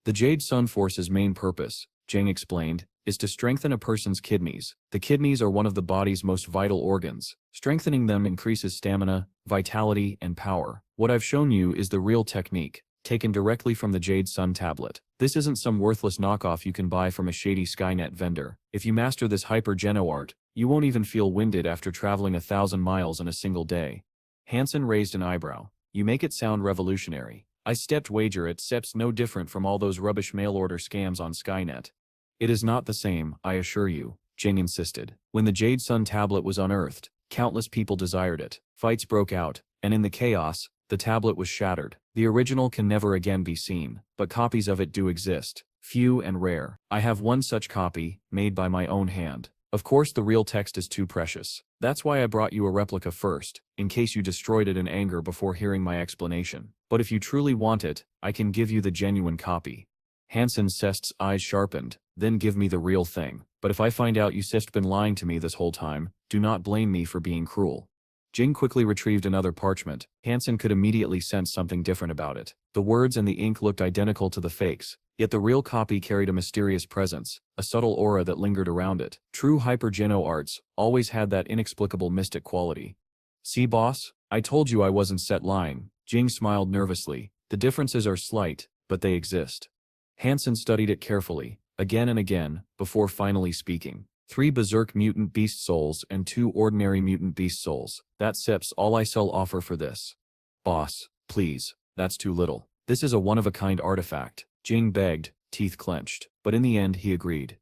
The Jade Sun Force's main purpose, Jing explained, is to strengthen a person's kidneys. The kidneys are one of the body's most vital organs. Strengthening them increases stamina, vitality, and power. What I've shown you is the real technique, taken directly from the Jade Sun tablet. This isn't some worthless knockoff you can buy from a shady Skynet vendor. If you master this hyper-geno art, you won't even feel winded after traveling 1,000 miles in a single day. Hansen raised an eyebrow. You make it sound revolutionary. I stepped wager it's no different from all those rubbish mail-order scams on Skynet. It is not the same, I assure you, Jing insisted. When the Jade Sun tablet was unearthed, countless people desired it. Fights broke out, and in the chaos, the tablet was shattered. The original can never again be seen, but copies of it do exist, few and rare. I have one such copy, made by my own hand. Of course the real text is too precious. That's why I brought you a replica first, in case you destroyed it in anger before hearing my explanation. But if you truly want it, I can give you the genuine copy. Hansen Sest's eyes sharpened. Then give me the real thing. But if I find out you been lying to me this whole time, do not blame me for being cruel. Jing quickly retrieved another parchment. Hansen could immediately sense something different about it. The words and the ink looked identical to the fakes, yet the real copy carried a mysterious presence, a subtle aura that lingered around it. True hyper-geno arts always had that inexplicable mystic quality. See, boss? I told you I wasn't lying. Jing smiled nervously. The differences are slight, but they exist. Hansen studied it carefully, again and again, before finally speaking. 3 berserk mutant beast souls and 2 ordinary mutant beast souls. That's all I offer for this. Boss, please, that's too little. This is a one-of-a-kind artifact, Jing begged, teeth clenched, but in the end he agreed.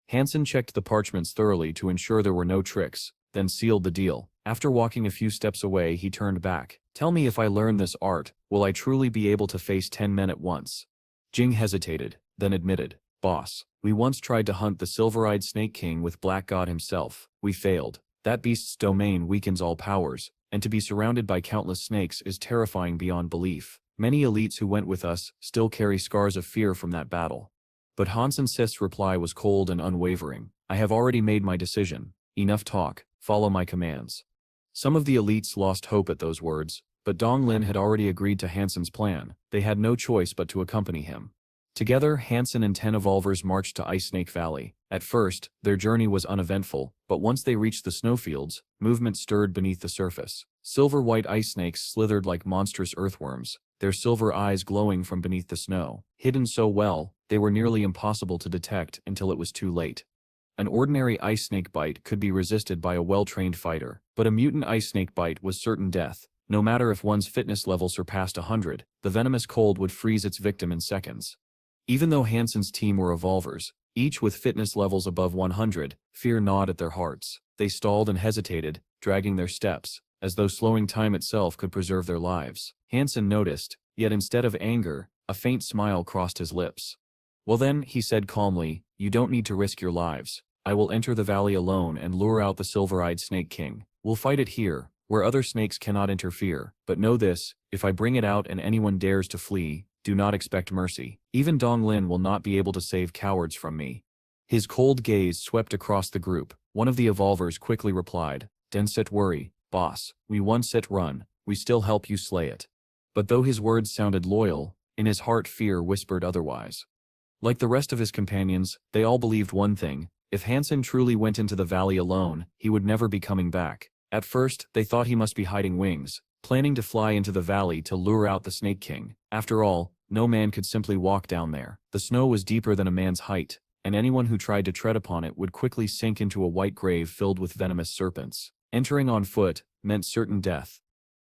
Hansen checked the parchments thoroughly to ensure there were no tricks, then sealed the deal. After walking a few steps away he turned back. Tell me, if I learn this art, will I truly be able to face 10 men at once? Jing hesitated, then admitted. Boss, we once tried to hunt the silver-eyed Snake King with Black God himself. We failed. That beast's domain weakens all powers, and to be surrounded by countless snakes is terrifying beyond belief. Many elites who went with us still carry scars of fear from that battle. But Hansen Sest's reply was cold and unwavering. I have already made my decision. Enough talk. Follow my commands. Some of the elites lost hope at those words, but Dong Lin had already agreed to Hansen's plan. They had no choice but to accompany him. Together, Hansen and 10 evolvers marched to Ice Snake Valley. At first, their journey was uneventful, but once they reached the snowfields, movement stirred beneath the surface. Silver-white ice snakes slithered like monstrous earthworms, their silver eyes glowing from beneath the snow. Hidden so well, they were nearly impossible to detect until it was too late. An ordinary ice snake bite could be resisted by a well-trained fighter, but a mutant ice snake bite was certain death. No matter if one's fitness level surpassed 100, the venomous cold would freeze its victim in seconds. Even though Hansen's team were evolvers, each with fitness levels above 100, fear gnawed at their hearts. They stalled and hesitated, dragging their steps, as though slowing time itself could preserve their lives. Hansen noticed, yet instead of anger, a faint smile crossed his lips. Well then, he said calmly, you don't need to risk your lives. I will enter the valley alone and lure out the silver-eyed Snake King. We'll fight it here, where other snakes cannot interfere. But know this, if I bring it out and anyone dares to flee, do not expect mercy. Even Dong Lin will not be able to save cowards from me." His cold gaze swept across the group. One of the evolvers quickly replied, "Don't set worry, boss. We won't set run. We still help you slay it." But though his words sounded loyal, in his heart fear whispered otherwise. Like the rest of his companions, they all believed one thing: if Hansen truly went into the valley alone, he would never be coming back. At first, they thought he must be hiding wings, planning to fly into the valley to lure out the Snake King. After all, no man could simply walk down there. The snow was deeper than a man's height, and anyone who tried to tread upon it would quickly sink into a white grave filled with venomous serpents. Entering on foot meant certain death.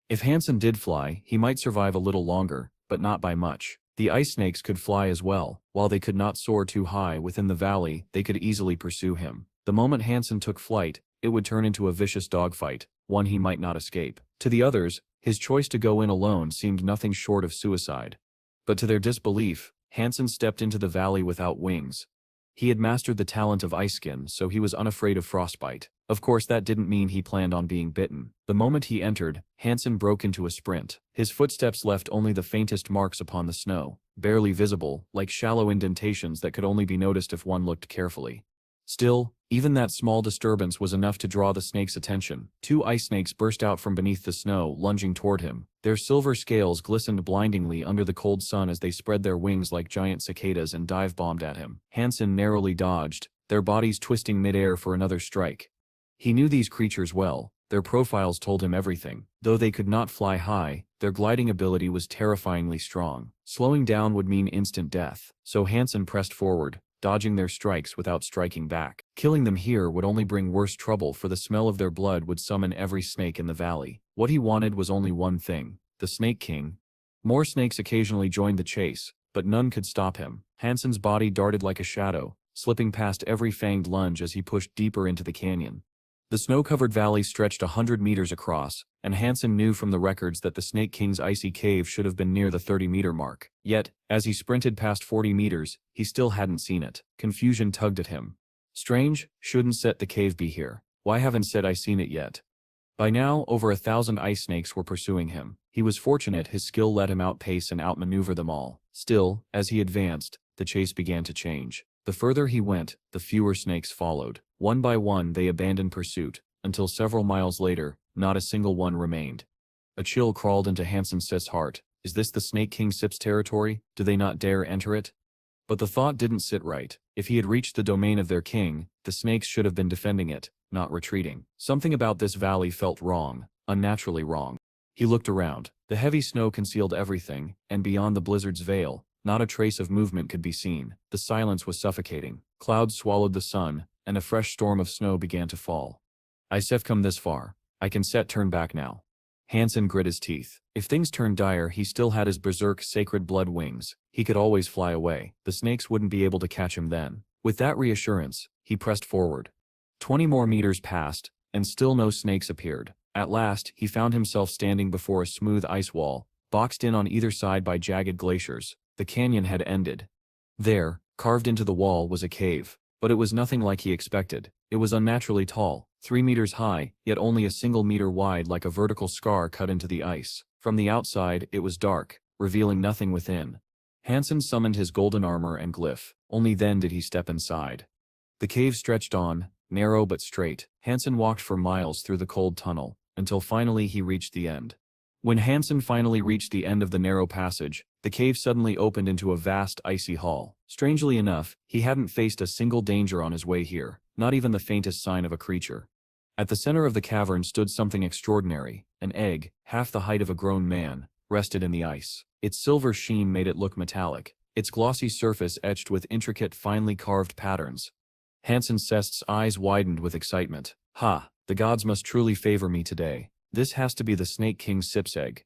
If Hansen did fly, he might survive a little longer, but not by much. The ice snakes could fly as well. While they could not soar too high within the valley, they could easily pursue him. The moment Hansen took flight, it would turn into a vicious dogfight, one he might not escape. To the others, his choice to go in alone seemed nothing short of suicide. But to their disbelief, Hansen stepped into the valley without wings. He had mastered the talent of ice skin, so he was unafraid of frostbite. Of course, that didn't mean he planned on being bitten. The moment he entered, Hansen broke into a sprint. His footsteps left only the faintest marks upon the snow, barely visible, like shallow indentations that could only be noticed if one looked carefully. Still, even that small disturbance was enough to draw the snake's attention. Two ice snakes burst out from beneath the snow, lunging toward him. Their silver scales glistened blindingly under the cold sun as they spread their wings like giant cicadas and dive-bombed at him. Hansen narrowly dodged, their bodies twisting mid-air for another strike. He knew these creatures well. Their profiles told him everything. Though they could not fly high, their gliding ability was terrifyingly strong. Slowing down would mean instant death, so Hansen pressed forward, dodging their strikes without striking back. Killing them here would only bring worse trouble, for the smell of their blood would summon every snake in the valley. What he wanted was only one thing: the Snake King. More snakes occasionally joined the chase, but none could stop him. Hansen's body darted like a shadow, slipping past every fanged lunge as he pushed deeper into the canyon. The snow-covered valley stretched 100 meters across, and Hansen knew from the records that the Snake King's icy cave should have been near the 30-meter mark. Yet, as he sprinted past 40 meters, he still hadn't seen it. Confusion tugged at him. Strange, shouldn't said the cave be here. Why haven't said I seen it yet? By now, over 1,000 ice snakes were pursuing him. He was fortunate his skill let him outpace and outmaneuver them all. Still, as he advanced, the chase began to change. The further he went, the fewer snakes followed. One by one they abandoned pursuit, until several miles later, not a single one remained. A chill crawled into Hansen's heart. Is this the Snake King Sip's territory? Do they not dare enter it? But the thought didn't sit right. If he had reached the domain of their king, the snakes should have been defending it, not retreating. Something about this valley felt wrong, unnaturally wrong. He looked around. The heavy snow concealed everything, and beyond the blizzard's veil, not a trace of movement could be seen. The silence was suffocating. Clouds swallowed the sun, and a fresh storm of snow began to fall. I've come this far. I can turn back now. Hansen grit his teeth. If things turned dire, he still had his berserk sacred blood wings. He could always fly away. The snakes wouldn't be able to catch him then. With that reassurance, he pressed forward. 20 more meters passed, and still no snakes appeared. At last, he found himself standing before a smooth ice wall, boxed in on either side by jagged glaciers. The canyon had ended. There, carved into the wall, was a cave. But it was nothing like he expected. It was unnaturally tall, 3 meters high, yet only a single meter wide, like a vertical scar cut into the ice. From the outside, it was dark, revealing nothing within. Hansen summoned his golden armor and glyph. Only then did he step inside. The cave stretched on, narrow but straight. Hansen walked for miles through the cold tunnel, until finally he reached the end. When Hansen finally reached the end of the narrow passage, the cave suddenly opened into a vast icy hall. Strangely enough, he hadn't faced a single danger on his way here, not even the faintest sign of a creature. At the center of the cavern stood something extraordinary. An egg, half the height of a grown man, rested in the ice. Its silver sheen made it look metallic, its glossy surface etched with intricate, finely carved patterns. Hansen's eyes widened with excitement. Ha! The gods must truly favor me today. This has to be the Snake King Sip's egg.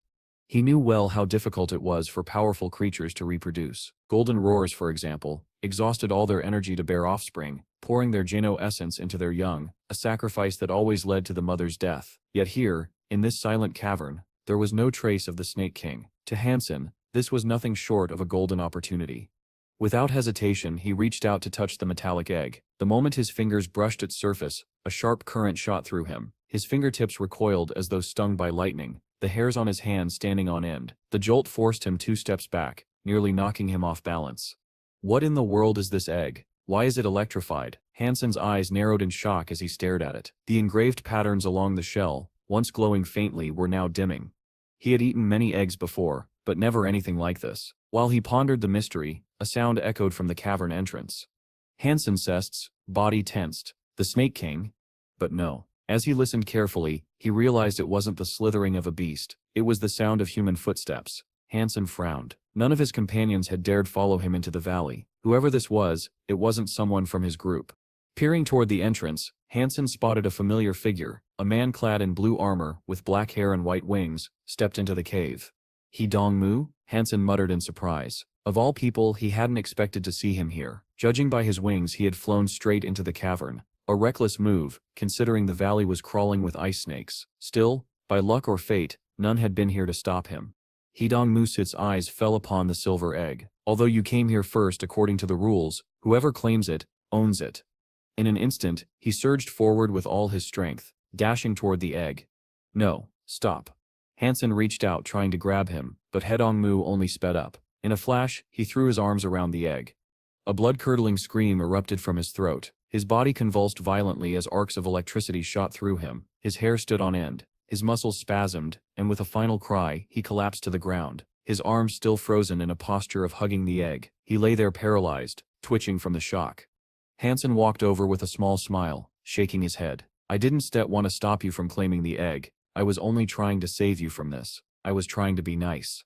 He knew well how difficult it was for powerful creatures to reproduce. Golden roars, for example, exhausted all their energy to bear offspring, pouring their Jano essence into their young, a sacrifice that always led to the mother's death. Yet here, in this silent cavern, there was no trace of the Snake King. To Hansen, this was nothing short of a golden opportunity. Without hesitation, he reached out to touch the metallic egg. The moment his fingers brushed its surface, a sharp current shot through him. His fingertips recoiled as though stung by lightning, the hairs on his hands standing on end. The jolt forced him 2 steps back, nearly knocking him off balance. What in the world is this egg? Why is it electrified? Hansen's eyes narrowed in shock as he stared at it. The engraved patterns along the shell, once glowing faintly, were now dimming. He had eaten many eggs before, but never anything like this. While he pondered the mystery, a sound echoed from the cavern entrance. Hansen sessed, body tensed. The Snake King? But no. As he listened carefully, he realized it wasn't the slithering of a beast. It was the sound of human footsteps. Hansen frowned. None of his companions had dared follow him into the valley. Whoever this was, it wasn't someone from his group. Peering toward the entrance, Hansen spotted a familiar figure. A man clad in blue armor, with black hair and white wings, stepped into the cave. He Dong-mu? Hansen muttered in surprise. Of all people, he hadn't expected to see him here. Judging by his wings, he had flown straight into the cavern. A reckless move, considering the valley was crawling with ice snakes. Still, by luck or fate, none had been here to stop him. Dong-mu's eyes fell upon the silver egg. Although you came here first according to the rules, whoever claims it, owns it. In an instant, he surged forward with all his strength, dashing toward the egg. No, stop. Hansen reached out trying to grab him, but Dong-mu only sped up. In a flash, he threw his arms around the egg. A blood-curdling scream erupted from his throat. His body convulsed violently as arcs of electricity shot through him. His hair stood on end. His muscles spasmed, and with a final cry, he collapsed to the ground. His arms still frozen in a posture of hugging the egg. He lay there paralyzed, twitching from the shock. Hansen walked over with a small smile, shaking his head. I didn't want to stop you from claiming the egg. I was only trying to save you from this. I was trying to be nice.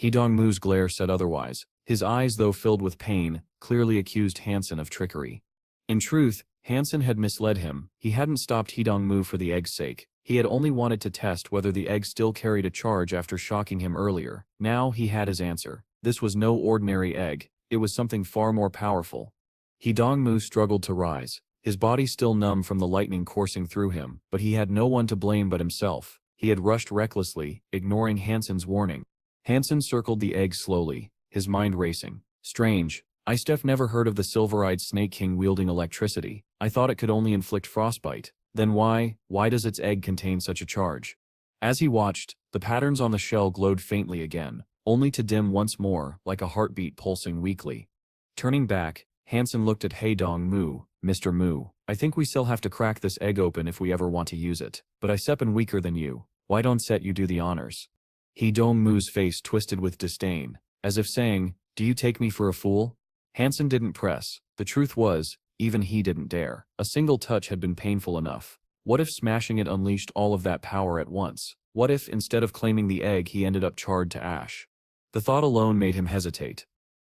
Dong-mu's glare said otherwise. His eyes, though filled with pain, clearly accused Hansen of trickery. In truth, Hansen had misled him. He hadn't stopped Dong-mu for the egg's sake. He had only wanted to test whether the egg still carried a charge after shocking him earlier. Now he had his answer. This was no ordinary egg. It was something far more powerful. Dong-mu struggled to rise, his body still numb from the lightning coursing through him, but he had no one to blame but himself. He had rushed recklessly, ignoring Hansen's warning. Hansen circled the egg slowly, his mind racing. Strange. I've never heard of the silver-eyed Snake King wielding electricity. I thought it could only inflict frostbite. Then why does its egg contain such a charge? As he watched, the patterns on the shell glowed faintly again, only to dim once more, like a heartbeat pulsing weakly. Turning back, Hansen looked at Dong-mu. Mr. Mu, I think we still have to crack this egg open if we ever want to use it. But I'm weaker than you. Why don't you do the honors? Dong-mu's face twisted with disdain, as if saying, do you take me for a fool? Hansen didn't press. The truth was, even he didn't dare. A single touch had been painful enough. What if smashing it unleashed all of that power at once? What if, instead of claiming the egg, he ended up charred to ash? The thought alone made him hesitate.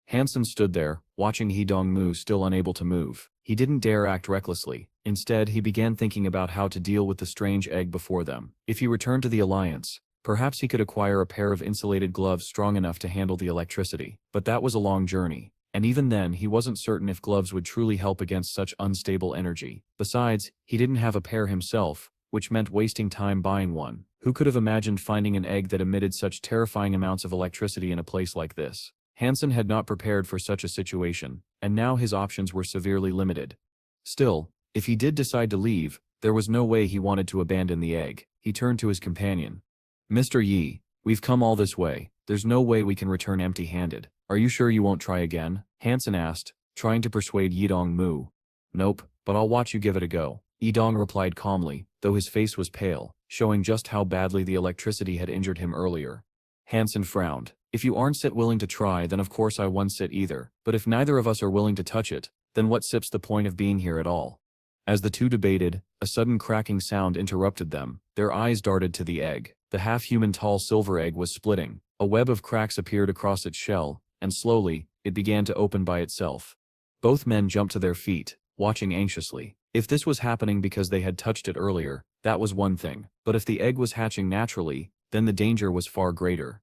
Hansen stood there, watching Dong-mu still unable to move. He didn't dare act recklessly. Instead, he began thinking about how to deal with the strange egg before them. If he returned to the Alliance, perhaps he could acquire a pair of insulated gloves strong enough to handle the electricity. But that was a long journey. And even then, he wasn't certain if gloves would truly help against such unstable energy. Besides, he didn't have a pair himself, which meant wasting time buying one. Who could have imagined finding an egg that emitted such terrifying amounts of electricity in a place like this? Hansen had not prepared for such a situation, and now his options were severely limited. Still, if he did decide to leave, there was no way he wanted to abandon the egg. He turned to his companion. Mr. Yi, we've come all this way. There's no way we can return empty-handed. Are you sure you won't try again? Hansen asked, trying to persuade Dong-mu. Nope, but I'll watch you give it a go. Dong replied calmly, though his face was pale, showing just how badly the electricity had injured him earlier. Hansen frowned. If you aren't willing to try, then of course I won't either. But if neither of us are willing to touch it, then what's the point of being here at all? As the two debated, a sudden cracking sound interrupted them. Their eyes darted to the egg. The half-human tall silver egg was splitting. A web of cracks appeared across its shell, and slowly, it began to open by itself. Both men jumped to their feet, watching anxiously. If this was happening because they had touched it earlier, that was one thing. But if the egg was hatching naturally, then the danger was far greater.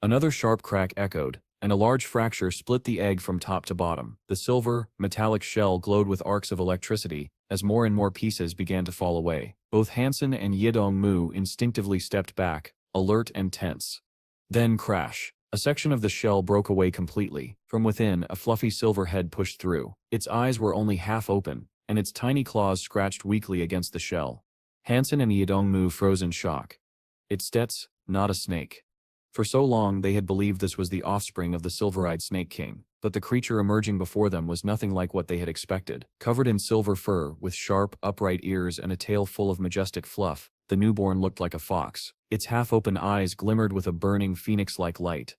Another sharp crack echoed, and a large fracture split the egg from top to bottom. The silver, metallic shell glowed with arcs of electricity, as more and more pieces began to fall away. Both Hansen and Dong-mu instinctively stepped back, alert and tense. Then crash. A section of the shell broke away completely. From within, a fluffy silver head pushed through. Its eyes were only half open, and its tiny claws scratched weakly against the shell. Hansen and Yedongmu froze in shock. It's Stets, not a snake. For so long they had believed this was the offspring of the silver-eyed Snake King, but the creature emerging before them was nothing like what they had expected. Covered in silver fur, with sharp, upright ears and a tail full of majestic fluff, the newborn looked like a fox. Its half-open eyes glimmered with a burning phoenix-like light.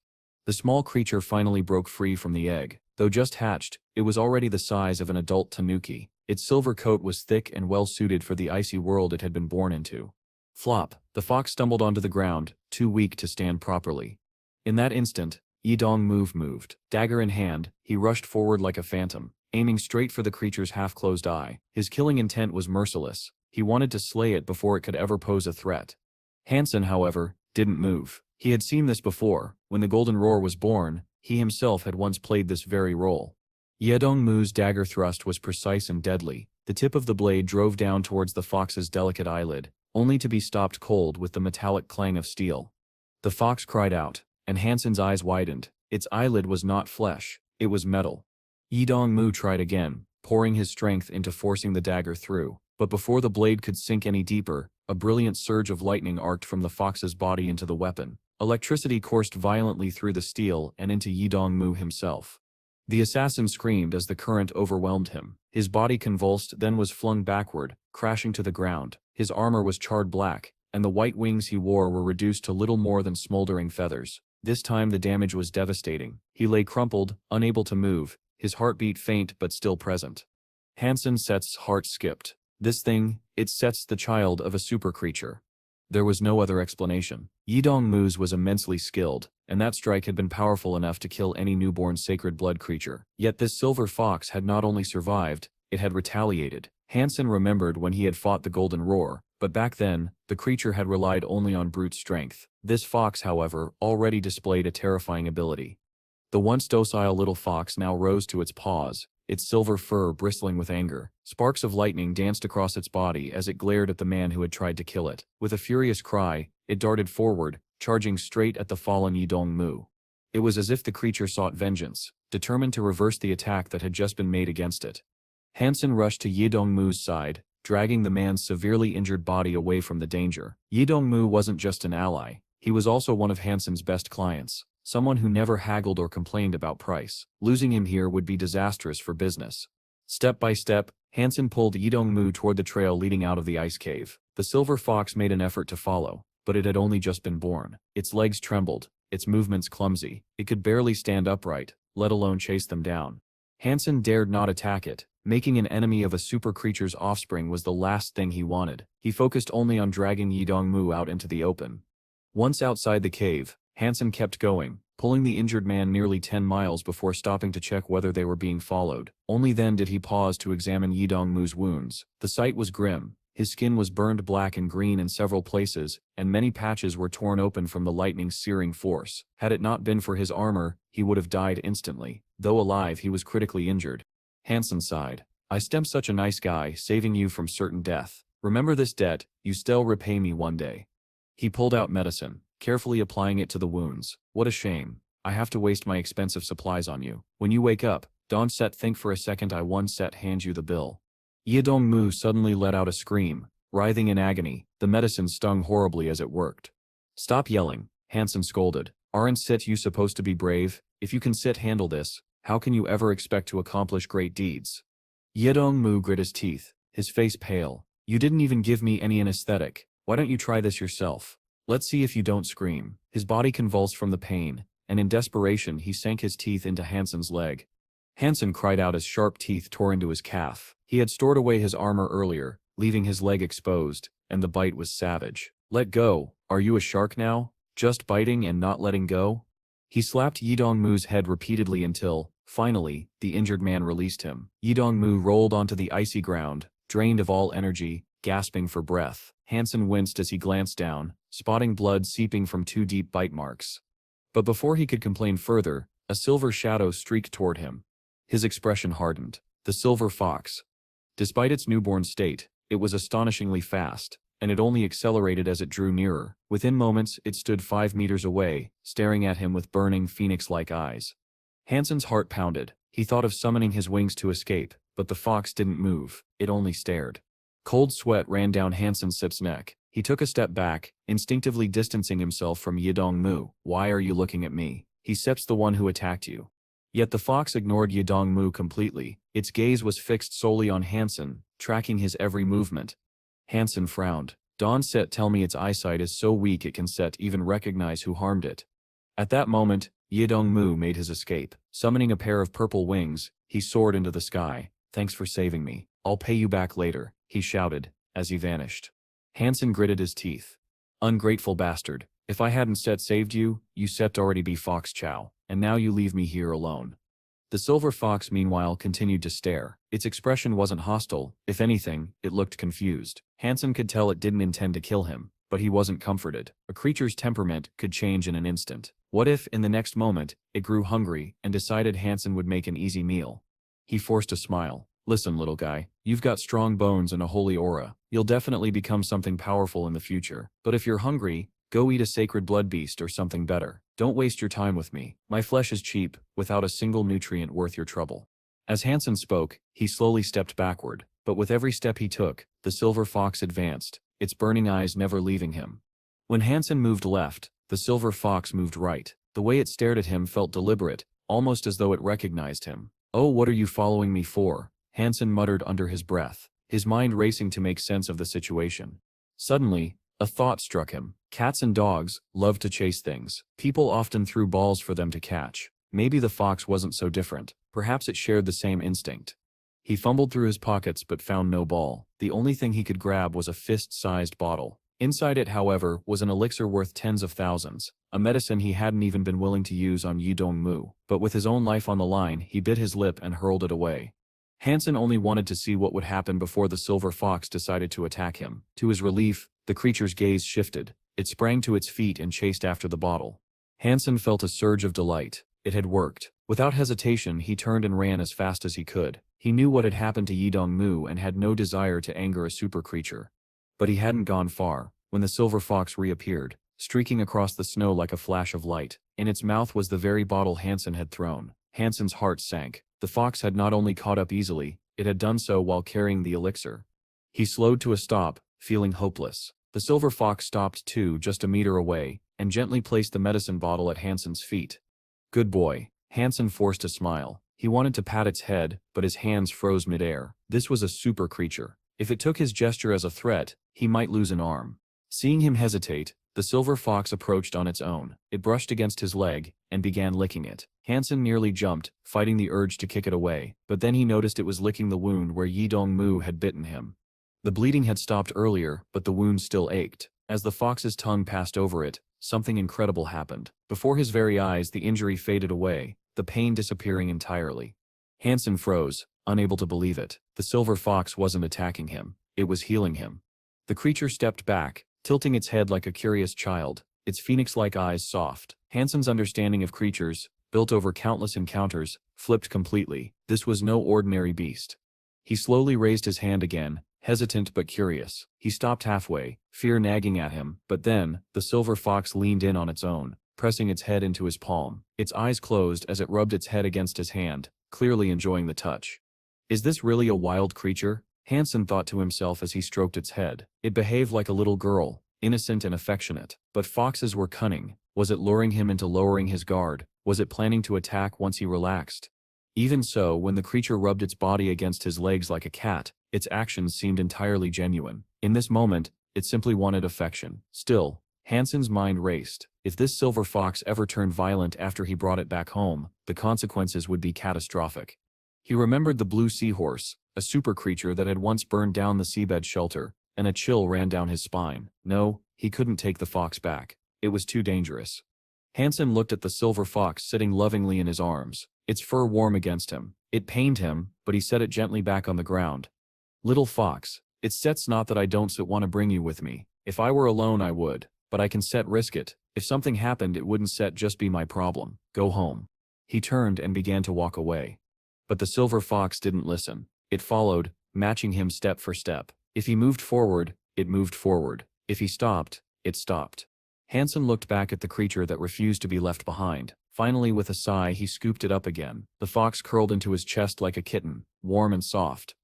The small creature finally broke free from the egg. Though just hatched, it was already the size of an adult tanuki. Its silver coat was thick and well-suited for the icy world it had been born into. Flop, the fox stumbled onto the ground, too weak to stand properly. In that instant, Yedongmu moved. Dagger in hand, he rushed forward like a phantom, aiming straight for the creature's half-closed eye. His killing intent was merciless. He wanted to slay it before it could ever pose a threat. Hansen, however, didn't move. He had seen this before. When the Golden Roar was born, he himself had once played this very role. Yedongmu's dagger thrust was precise and deadly. The tip of the blade drove down towards the fox's delicate eyelid, only to be stopped cold with the metallic clang of steel. The fox cried out, and Hansen's eyes widened. Its eyelid was not flesh, it was metal. Yedongmu tried again, pouring his strength into forcing the dagger through, but before the blade could sink any deeper, a brilliant surge of lightning arced from the fox's body into the weapon. Electricity coursed violently through the steel and into Yedongmu himself. The assassin screamed as the current overwhelmed him. His body convulsed, then was flung backward, crashing to the ground. His armor was charred black, and the white wings he wore were reduced to little more than smoldering feathers. This time the damage was devastating. He lay crumpled, unable to move, his heartbeat faint but still present. Hansen Set's heart skipped. This thing, it sets the child of a super creature. There was no other explanation. Yedongmu's was immensely skilled, and that strike had been powerful enough to kill any newborn sacred blood creature. Yet this silver fox had not only survived, it had retaliated. Hansen remembered when he had fought the Golden Roar, but back then, the creature had relied only on brute strength. This fox, however, already displayed a terrifying ability. The once docile little fox now rose to its paws, its silver fur bristling with anger. Sparks of lightning danced across its body as it glared at the man who had tried to kill it. With a furious cry, it darted forward, charging straight at the fallen Yedongmu. It was as if the creature sought vengeance, determined to reverse the attack that had just been made against it. Hansen rushed to Yedongmu's side, dragging the man's severely injured body away from the danger. Yedongmu wasn't just an ally, he was also one of Hansen's best clients, someone who never haggled or complained about price. Losing him here would be disastrous for business. Step by step, Hansen pulled Yedongmu toward the trail leading out of the ice cave. The silver fox made an effort to follow, but it had only just been born. Its legs trembled, its movements clumsy. It could barely stand upright, let alone chase them down. Hansen dared not attack it. Making an enemy of a super creature's offspring was the last thing he wanted. He focused only on dragging Yedongmu out into the open. Once outside the cave, Hansen kept going, pulling the injured man nearly 10 miles before stopping to check whether they were being followed. Only then did he pause to examine Yedongmu's wounds. The sight was grim. His skin was burned black and green in several places, and many patches were torn open from the lightning's searing force. Had it not been for his armor, he would have died instantly. Though alive, he was critically injured. Hansen sighed. I stem such a nice guy, saving you from certain death. Remember this debt, you still repay me one day. He pulled out medicine, carefully applying it to the wounds. What a shame. I have to waste my expensive supplies on you. When you wake up, don't think for a second I one set hand you the bill. Yedongmu suddenly let out a scream, writhing in agony. The medicine stung horribly as it worked. Stop yelling, Hansen scolded. Aren't Sit you supposed to be brave? If you can Sit handle this, how can you ever expect to accomplish great deeds? Yedongmu grit his teeth, his face pale. You didn't even give me any anesthetic. Why don't you try this yourself? Let's see if you don't scream. His body convulsed from the pain, and in desperation he sank his teeth into Hansen's leg. Hansen cried out as sharp teeth tore into his calf. He had stored away his armor earlier, leaving his leg exposed, and the bite was savage. Let go. Are you a shark now? Just biting and not letting go? He slapped Yedongmu's head repeatedly until, finally, the injured man released him. Yedongmu rolled onto the icy ground, drained of all energy, gasping for breath. Hansen winced as he glanced down, spotting blood seeping from 2 deep bite marks. But before he could complain further, a silver shadow streaked toward him. His expression hardened. The silver fox. Despite its newborn state, it was astonishingly fast, and it only accelerated as it drew nearer. Within moments, it stood 5 meters away, staring at him with burning phoenix-like eyes. Hansen's heart pounded. He thought of summoning his wings to escape, but the fox didn't move, it only stared. Cold sweat ran down Hansen-Sip's neck. He took a step back, instinctively distancing himself from Yidong-mu. "Why are you looking at me? Sip's the one who attacked you." Yet the fox ignored Yidong-mu completely. Its gaze was fixed solely on Hansen, tracking his every movement. Hansen frowned. "Don't Sit tell me its eyesight is so weak it can Set even recognize who harmed it." At that moment, Yidong-mu made his escape. Summoning a pair of purple wings, he soared into the sky. "Thanks for saving me. I'll pay you back later," he shouted, as he vanished. Hansen gritted his teeth. "Ungrateful bastard. If I hadn't saved you, Sep'd already be Fox Chow, and now you leave me here alone." The silver fox meanwhile continued to stare. Its expression wasn't hostile, if anything, it looked confused. Hansen could tell it didn't intend to kill him, but he wasn't comforted. A creature's temperament could change in an instant. What if, in the next moment, it grew hungry and decided Hansen would make an easy meal? He forced a smile. "Listen, little guy, you've got strong bones and a holy aura. You'll definitely become something powerful in the future. But if you're hungry, go eat a sacred blood beast or something better. Don't waste your time with me. My flesh is cheap, without a single nutrient worth your trouble." As Hansen spoke, he slowly stepped backward, but with every step he took, the silver fox advanced, its burning eyes never leaving him. When Hansen moved left, the silver fox moved right. The way it stared at him felt deliberate, almost as though it recognized him. "Oh, what are you following me for?" Hansen muttered under his breath, his mind racing to make sense of the situation. Suddenly, a thought struck him. Cats and dogs love to chase things. People often threw balls for them to catch. Maybe the fox wasn't so different. Perhaps it shared the same instinct. He fumbled through his pockets but found no ball. The only thing he could grab was a fist-sized bottle. Inside it, however, was an elixir worth tens of thousands, a medicine he hadn't even been willing to use on Yidong-mu. But with his own life on the line, he bit his lip and hurled it away. Hansen only wanted to see what would happen before the silver fox decided to attack him. To his relief, the creature's gaze shifted. It sprang to its feet and chased after the bottle. Hansen felt a surge of delight. It had worked. Without hesitation, he turned and ran as fast as he could. He knew what had happened to Yidong-mu and had no desire to anger a super creature. But he hadn't gone far, when the silver fox reappeared, streaking across the snow like a flash of light. In its mouth was the very bottle Hansen had thrown. Hansen's heart sank. The fox had not only caught up easily, it had done so while carrying the elixir. He slowed to a stop, feeling hopeless. The silver fox stopped too, just a meter away, and gently placed the medicine bottle at Hansen's feet. "Good boy." Hansen forced a smile. He wanted to pat its head, but his hands froze midair. This was a super creature. If it took his gesture as a threat, he might lose an arm. Seeing him hesitate, the silver fox approached on its own. It brushed against his leg, and began licking it. Hansen nearly jumped, fighting the urge to kick it away, but then he noticed it was licking the wound where Yidong-mu had bitten him. The bleeding had stopped earlier, but the wound still ached. As the fox's tongue passed over it, something incredible happened. Before his very eyes, the injury faded away, the pain disappearing entirely. Hansen froze, unable to believe it. The silver fox wasn't attacking him, it was healing him. The creature stepped back, tilting its head like a curious child, its phoenix-like eyes soft. Hansen's understanding of creatures, built over countless encounters, flipped completely. This was no ordinary beast. He slowly raised his hand again, hesitant but curious. He stopped halfway, fear nagging at him, but then, the silver fox leaned in on its own, pressing its head into his palm. Its eyes closed as it rubbed its head against his hand, clearly enjoying the touch. "Is this really a wild creature?" Hansen thought to himself as he stroked its head. It behaved like a little girl, innocent and affectionate. But foxes were cunning. Was it luring him into lowering his guard? Was it planning to attack once he relaxed? Even so, when the creature rubbed its body against his legs like a cat, its actions seemed entirely genuine. In this moment, it simply wanted affection. Still, Hansen's mind raced. If this silver fox ever turned violent after he brought it back home, the consequences would be catastrophic. He remembered the blue seahorse, a super creature that had once burned down the seabed shelter, and a chill ran down his spine. No, he couldn't take the fox back. It was too dangerous. Hansen looked at the silver fox sitting lovingly in his arms, its fur warm against him. It pained him, but he set it gently back on the ground. "Little fox, it's not that I don't want to bring you with me. If I were alone I would, but I can risk it. If something happened it wouldn't just be my problem. Go home." He turned and began to walk away. But the silver fox didn't listen. It followed, matching him step for step. If he moved forward, it moved forward. If he stopped, it stopped. Hansen looked back at the creature that refused to be left behind. Finally, with a sigh, he scooped it up again. The fox curled into his chest like a kitten, warm and soft.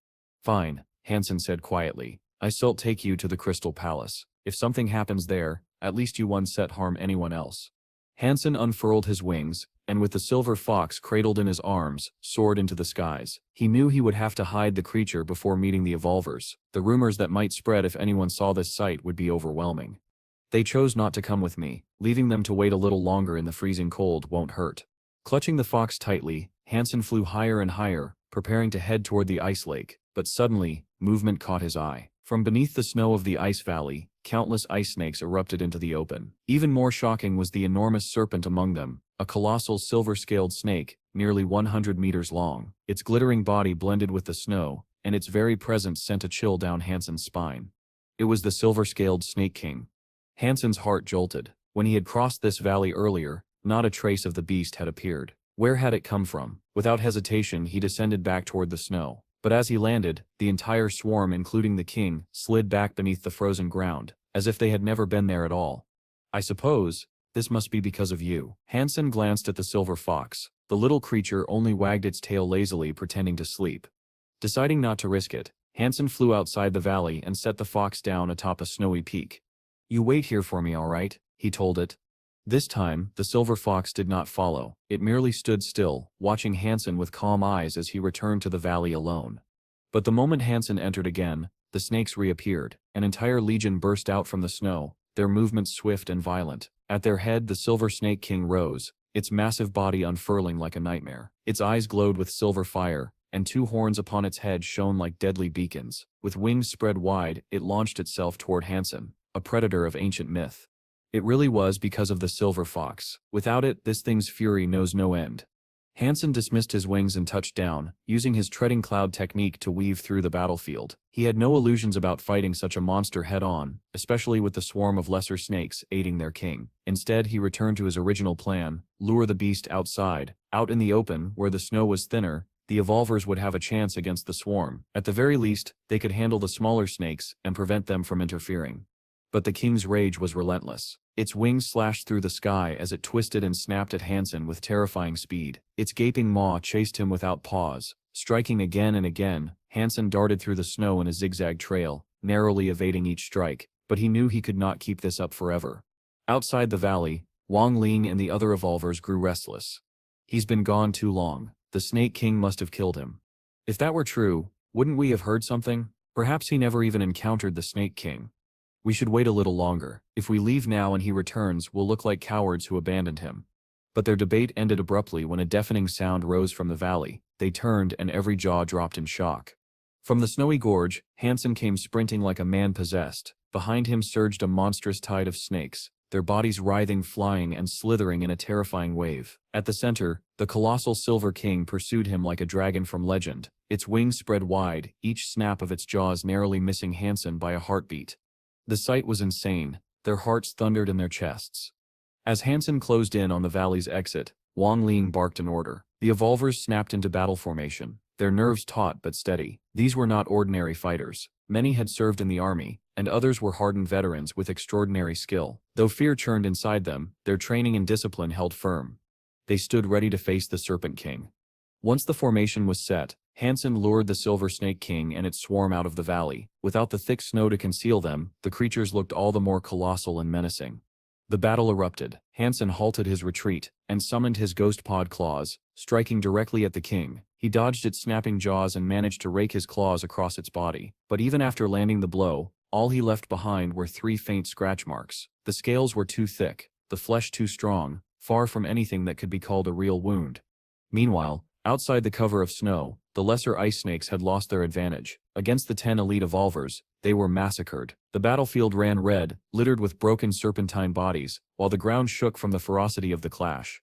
"Fine," Hansen said quietly. "I still take you to the Crystal Palace. If something happens there, at least you won't harm anyone else." Hansen unfurled his wings, and with the silver fox cradled in his arms, soared into the skies. He knew he would have to hide the creature before meeting the evolvers. The rumors that might spread if anyone saw this sight would be overwhelming. They chose not to come with me. Leaving them to wait a little longer in the freezing cold won't hurt. Clutching the fox tightly, Hansen flew higher and higher, preparing to head toward the ice lake. But suddenly, movement caught his eye. From beneath the snow of the ice valley, countless ice snakes erupted into the open. Even more shocking was the enormous serpent among them, a colossal silver-scaled snake, nearly 100 meters long. Its glittering body blended with the snow, and its very presence sent a chill down Hansen's spine. It was the silver-scaled Snake King. Hansen's heart jolted. When he had crossed this valley earlier, not a trace of the beast had appeared. Where had it come from? Without hesitation, he descended back toward the snow. But as he landed, the entire swarm, including the king, slid back beneath the frozen ground, as if they had never been there at all. "I suppose this must be because of you." Hansen glanced at the silver fox. The little creature only wagged its tail lazily, pretending to sleep. Deciding not to risk it, Hansen flew outside the valley and set the fox down atop a snowy peak. "You wait here for me, all right?" he told it. This time, the silver fox did not follow. It merely stood still, watching Hansen with calm eyes as he returned to the valley alone. But the moment Hansen entered again, the snakes reappeared. An entire legion burst out from the snow, their movements swift and violent. At their head, the Silver Snake King rose, its massive body unfurling like a nightmare. Its eyes glowed with silver fire, and two horns upon its head shone like deadly beacons. With wings spread wide, it launched itself toward Hansen, a predator of ancient myth. It really was because of the silver fox. Without it, this thing's fury knows no end. Hansen dismissed his wings and touched down, using his treading cloud technique to weave through the battlefield. He had no illusions about fighting such a monster head-on, especially with the swarm of lesser snakes aiding their king. Instead, he returned to his original plan: lure the beast outside. Out in the open, where the snow was thinner, the evolvers would have a chance against the swarm. At the very least, they could handle the smaller snakes and prevent them from interfering. But the king's rage was relentless. Its wings slashed through the sky as it twisted and snapped at Hansen with terrifying speed. Its gaping maw chased him without pause. Striking again and again, Hansen darted through the snow in a zigzag trail, narrowly evading each strike, but he knew he could not keep this up forever. Outside the valley, Wang Ling and the other evolvers grew restless. "He's been gone too long. The Snake King must have killed him." If that were true, wouldn't we have heard something? Perhaps he never even encountered the Snake King. We should wait a little longer. If we leave now and he returns, we'll look like cowards who abandoned him. But their debate ended abruptly when a deafening sound rose from the valley. They turned and every jaw dropped in shock. From the snowy gorge, Hansen came sprinting like a man possessed. Behind him surged a monstrous tide of snakes, their bodies writhing, flying, and slithering in a terrifying wave. At the center, the colossal Silver King pursued him like a dragon from legend. Its wings spread wide, each snap of its jaws narrowly missing Hansen by a heartbeat. The sight was insane. Their hearts thundered in their chests. As Hansen closed in on the valley's exit, Wang Ling barked an order. The evolvers snapped into battle formation, their nerves taut but steady. These were not ordinary fighters. Many had served in the army, and others were hardened veterans with extraordinary skill. Though fear churned inside them, their training and discipline held firm. They stood ready to face the Serpent King. Once the formation was set, Hansen lured the Silver Snake King and its swarm out of the valley. Without the thick snow to conceal them, the creatures looked all the more colossal and menacing. The battle erupted. Hansen halted his retreat and summoned his ghost pod claws, striking directly at the king. He dodged its snapping jaws and managed to rake his claws across its body. But even after landing the blow, all he left behind were 3 faint scratch marks. The scales were too thick, the flesh too strong, far from anything that could be called a real wound. Meanwhile, outside the cover of snow, the lesser ice snakes had lost their advantage. Against the 10 elite evolvers, they were massacred. The battlefield ran red, littered with broken serpentine bodies, while the ground shook from the ferocity of the clash.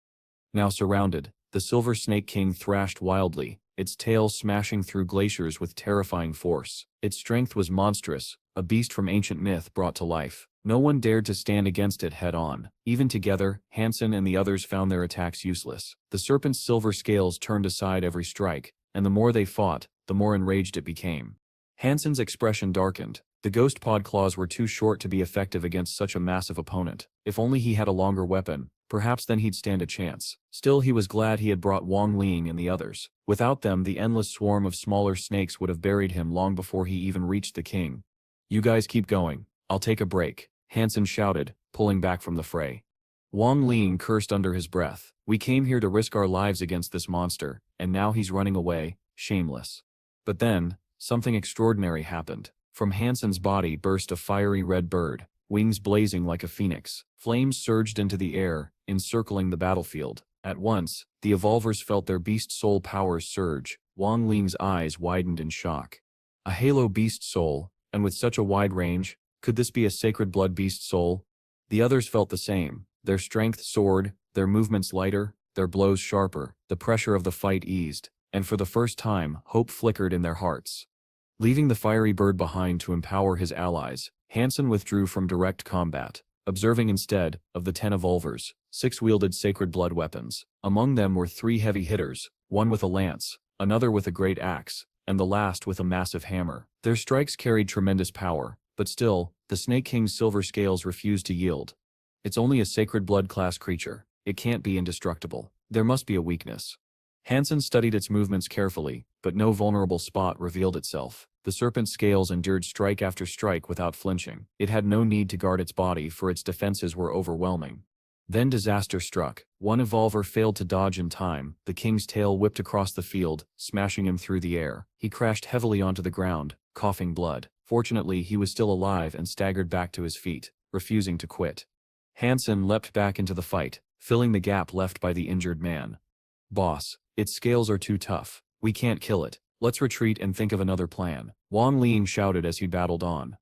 Now surrounded, the Silver Snake King thrashed wildly, its tail smashing through glaciers with terrifying force. Its strength was monstrous, a beast from ancient myth brought to life. No one dared to stand against it head-on. Even together, Hansen and the others found their attacks useless. The serpent's silver scales turned aside every strike, and the more they fought, the more enraged it became. Hansen's expression darkened. The ghost pod claws were too short to be effective against such a massive opponent. If only he had a longer weapon, perhaps then he'd stand a chance. Still, he was glad he had brought Wang Ling and the others. Without them, the endless swarm of smaller snakes would have buried him long before he even reached the king. "You guys keep going. I'll take a break," Hansen shouted, pulling back from the fray. Wang Ling cursed under his breath. "We came here to risk our lives against this monster, and now he's running away, shameless." But then, something extraordinary happened. From Hansen's body burst a fiery red bird, wings blazing like a phoenix. Flames surged into the air, encircling the battlefield. At once, the evolvers felt their beast soul powers surge. Wang Ling's eyes widened in shock. A halo beast soul, and with such a wide range, could this be a sacred blood beast soul? The others felt the same. Their strength soared, their movements lighter, their blows sharper. The pressure of the fight eased, and for the first time, hope flickered in their hearts. Leaving the fiery bird behind to empower his allies, Hansen withdrew from direct combat, observing instead, of the 10 evolvers, 6 wielded sacred blood weapons. Among them were 3 heavy hitters, one with a lance, another with a great axe, and the last with a massive hammer. Their strikes carried tremendous power, but still, the Snake King's silver scales refused to yield. "It's only a sacred blood class creature. It can't be indestructible. There must be a weakness." Hansen studied its movements carefully, but no vulnerable spot revealed itself. The serpent's scales endured strike after strike without flinching. It had no need to guard its body, for its defenses were overwhelming. Then disaster struck. One evolver failed to dodge in time. The king's tail whipped across the field, smashing him through the air. He crashed heavily onto the ground, coughing blood. Fortunately, he was still alive and staggered back to his feet, refusing to quit. Hansen leapt back into the fight, filling the gap left by the injured man. "Boss, its scales are too tough. We can't kill it. Let's retreat and think of another plan," Wang Ling shouted as he battled on.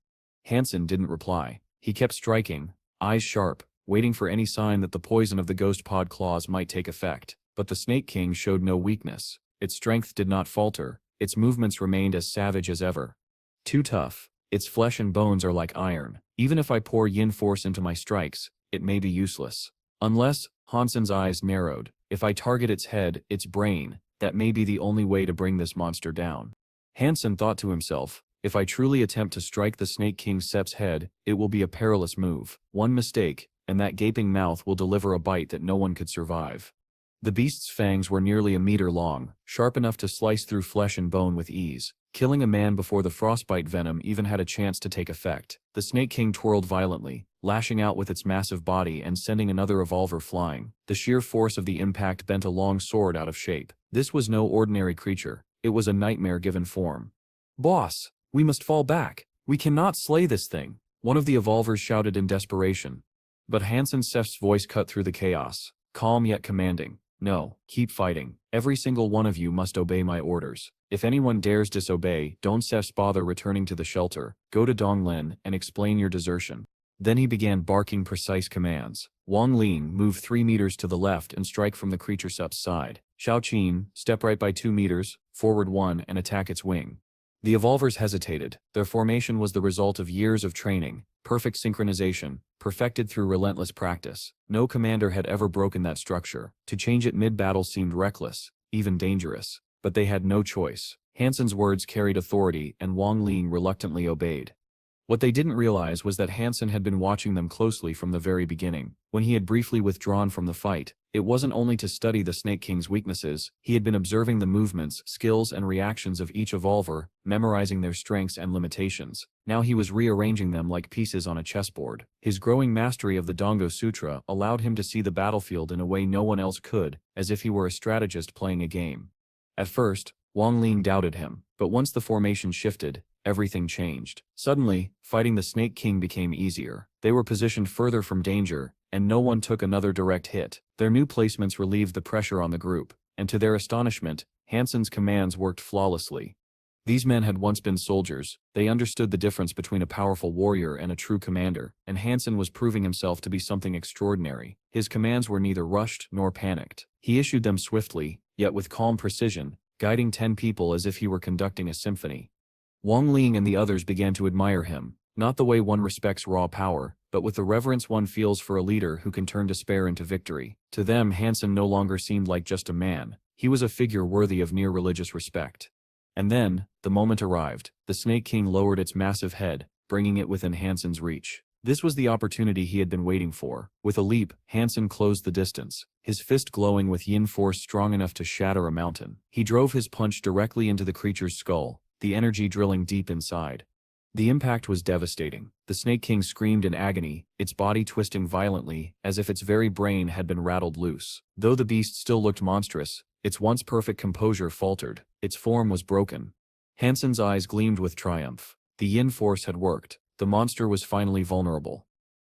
Hansen didn't reply. He kept striking, eyes sharp, waiting for any sign that the poison of the ghost pod claws might take effect. But the Snake King showed no weakness. Its strength did not falter. Its movements remained as savage as ever. "Too tough. Its flesh and bones are like iron. Even if I pour yin force into my strikes, it may be useless. Unless," Hansen's eyes narrowed, "if I target its head, its brain, that may be the only way to bring this monster down." Hansen thought to himself, "If I truly attempt to strike the Snake King Sep's head, it will be a perilous move. One mistake, and that gaping mouth will deliver a bite that no one could survive." The beast's fangs were nearly a meter long, sharp enough to slice through flesh and bone with ease. Killing a man before the frostbite venom even had a chance to take effect. The Snake King twirled violently, lashing out with its massive body and sending another evolver flying. The sheer force of the impact bent a long sword out of shape. This was no ordinary creature. It was a nightmare given form. "Boss, we must fall back. We cannot slay this thing," one of the evolvers shouted in desperation. But Hansen Sef's voice cut through the chaos, calm yet commanding. "No, keep fighting. Every single one of you must obey my orders. If anyone dares disobey, don't Sefs bother returning to the shelter. Go to Donglin and explain your desertion." Then he began barking precise commands. Wang Ling, move 3 meters to the left and strike from the creature Sep's side. Xiaoqin, step right by 2 meters, forward 1 and attack its wing. The evolvers hesitated. Their formation was the result of years of training, perfect synchronization, perfected through relentless practice. No commander had ever broken that structure. To change it mid-battle seemed reckless, even dangerous. But they had no choice. Hansen's words carried authority and Wang Ling reluctantly obeyed. What they didn't realize was that Hansen had been watching them closely from the very beginning. When he had briefly withdrawn from the fight, it wasn't only to study the Snake King's weaknesses, he had been observing the movements, skills and reactions of each evolver, memorizing their strengths and limitations. Now he was rearranging them like pieces on a chessboard. His growing mastery of the Dango Sutra allowed him to see the battlefield in a way no one else could, as if he were a strategist playing a game. At first, Wang Ling doubted him, but once the formation shifted, everything changed. Suddenly, fighting the Snake King became easier. They were positioned further from danger, and no one took another direct hit. Their new placements relieved the pressure on the group, and to their astonishment, Hansen's commands worked flawlessly. These men had once been soldiers. They understood the difference between a powerful warrior and a true commander, and Hansen was proving himself to be something extraordinary. His commands were neither rushed nor panicked. He issued them swiftly, yet with calm precision, guiding 10 people as if he were conducting a symphony. Wang Ling and the others began to admire him, not the way one respects raw power, but with the reverence one feels for a leader who can turn despair into victory. To them, Hansen no longer seemed like just a man. He was a figure worthy of near religious respect. And then, the moment arrived. The Snake King lowered its massive head, bringing it within Hansen's reach. This was the opportunity he had been waiting for. With a leap, Hansen closed the distance, his fist glowing with yin force strong enough to shatter a mountain. He drove his punch directly into the creature's skull, the energy drilling deep inside. The impact was devastating. The Snake King screamed in agony, its body twisting violently, as if its very brain had been rattled loose. Though the beast still looked monstrous, its once perfect composure faltered, its form was broken. Hansen's eyes gleamed with triumph. The yin force had worked. The monster was finally vulnerable.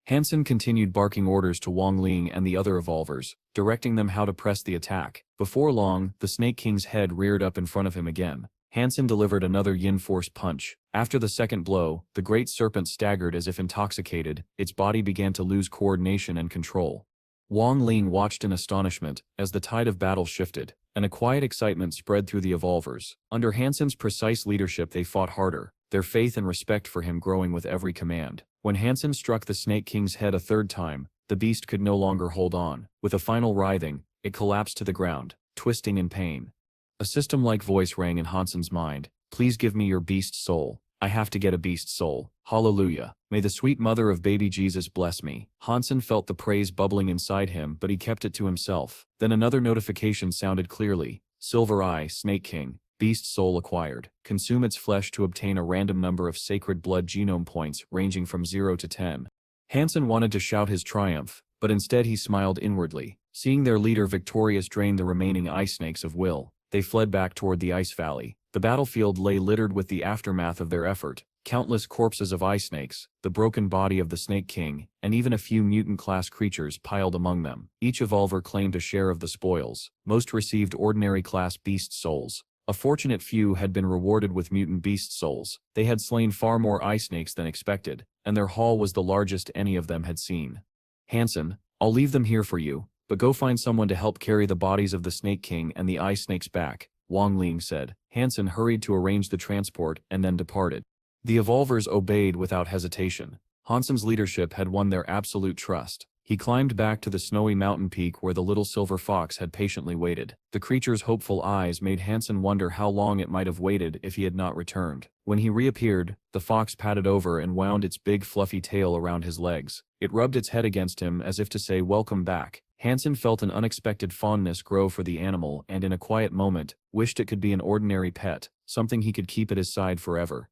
Hansen continued barking orders to Wang Ling and the other evolvers, directing them how to press the attack. Before long, the Snake King's head reared up in front of him again. Hansen delivered another yin force punch. After the second blow, the great serpent staggered as if intoxicated, its body began to lose coordination and control. Wang Ling watched in astonishment as the tide of battle shifted, and a quiet excitement spread through the evolvers. Under Hansen's precise leadership they fought harder, their faith and respect for him growing with every command. When Hansen struck the Snake King's head a third time, the beast could no longer hold on. With a final writhing, it collapsed to the ground, twisting in pain. A system-like voice rang in Hansen's mind. Please give me your beast soul. I have to get a beast soul. Hallelujah. May the sweet mother of baby Jesus bless me. Hansen felt the praise bubbling inside him, but he kept it to himself. Then another notification sounded clearly. Silver Eye, Snake King. Beast soul acquired. Consume its flesh to obtain a random number of sacred blood genome points ranging from 0 to 10. Hansen wanted to shout his triumph, but instead he smiled inwardly. Seeing their leader victorious drain the remaining ice snakes of will, they fled back toward the ice valley. The battlefield lay littered with the aftermath of their effort. Countless corpses of ice snakes, the broken body of the Snake King, and even a few mutant-class creatures piled among them. Each evolver claimed a share of the spoils. Most received ordinary-class beast souls. A fortunate few had been rewarded with mutant beast souls. They had slain far more ice snakes than expected, and their haul was the largest any of them had seen. Hansen, I'll leave them here for you, but go find someone to help carry the bodies of the Snake King and the ice snakes back, Wang Ling said. Hansen hurried to arrange the transport and then departed. The evolvers obeyed without hesitation. Hansen's leadership had won their absolute trust. He climbed back to the snowy mountain peak where the little silver fox had patiently waited. The creature's hopeful eyes made Hansen wonder how long it might have waited if he had not returned. When he reappeared, the fox padded over and wound its big fluffy tail around his legs. It rubbed its head against him as if to say welcome back. Hansen felt an unexpected fondness grow for the animal and in a quiet moment, wished it could be an ordinary pet, something he could keep at his side forever.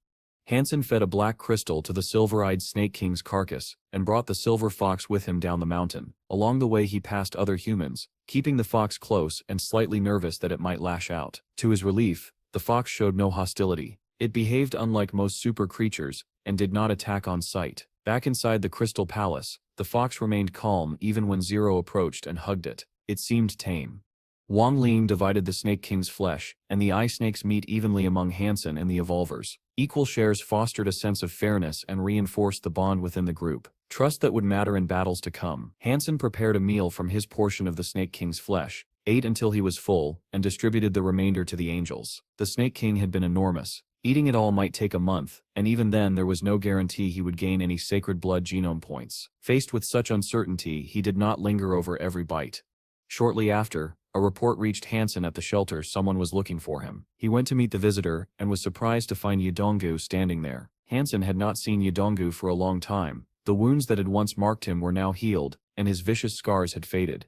Hansen fed a black crystal to the silver-eyed Snake King's carcass, and brought the silver fox with him down the mountain. Along the way he passed other humans, keeping the fox close and slightly nervous that it might lash out. To his relief, the fox showed no hostility. It behaved unlike most super creatures, and did not attack on sight. Back inside the Crystal Palace, the fox remained calm even when Zero approached and hugged it. It seemed tame. Wang Ling divided the Snake King's flesh, and the ice snake's meat evenly among Hansen and the evolvers. Equal shares fostered a sense of fairness and reinforced the bond within the group. Trust that would matter in battles to come. Hansen prepared a meal from his portion of the Snake King's flesh, ate until he was full, and distributed the remainder to the angels. The Snake King had been enormous. Eating it all might take a month, and even then there was no guarantee he would gain any sacred blood genome points. Faced with such uncertainty, he did not linger over every bite. Shortly after, a report reached Hansen at the shelter someone was looking for him. He went to meet the visitor and was surprised to find Yidongu standing there. Hansen had not seen Yidongu for a long time. The wounds that had once marked him were now healed, and his vicious scars had faded.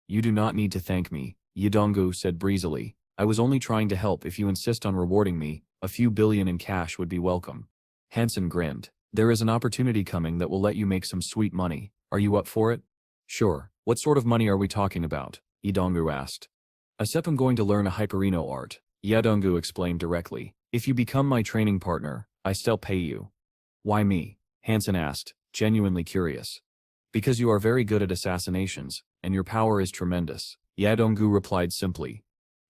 You do not need to thank me, Yidongu said breezily. I was only trying to help. If you insist on rewarding me, a few billion in cash would be welcome. Hansen grinned. There is an opportunity coming that will let you make some sweet money. Are you up for it? Sure. What sort of money are we talking about? Yidongu asked. I'm going to learn a Hyperino art, Yidongu explained directly. If you become my training partner, I still pay you. Why me? Hansen asked, genuinely curious. Because you are very good at assassinations, and your power is tremendous, Yidongu replied simply.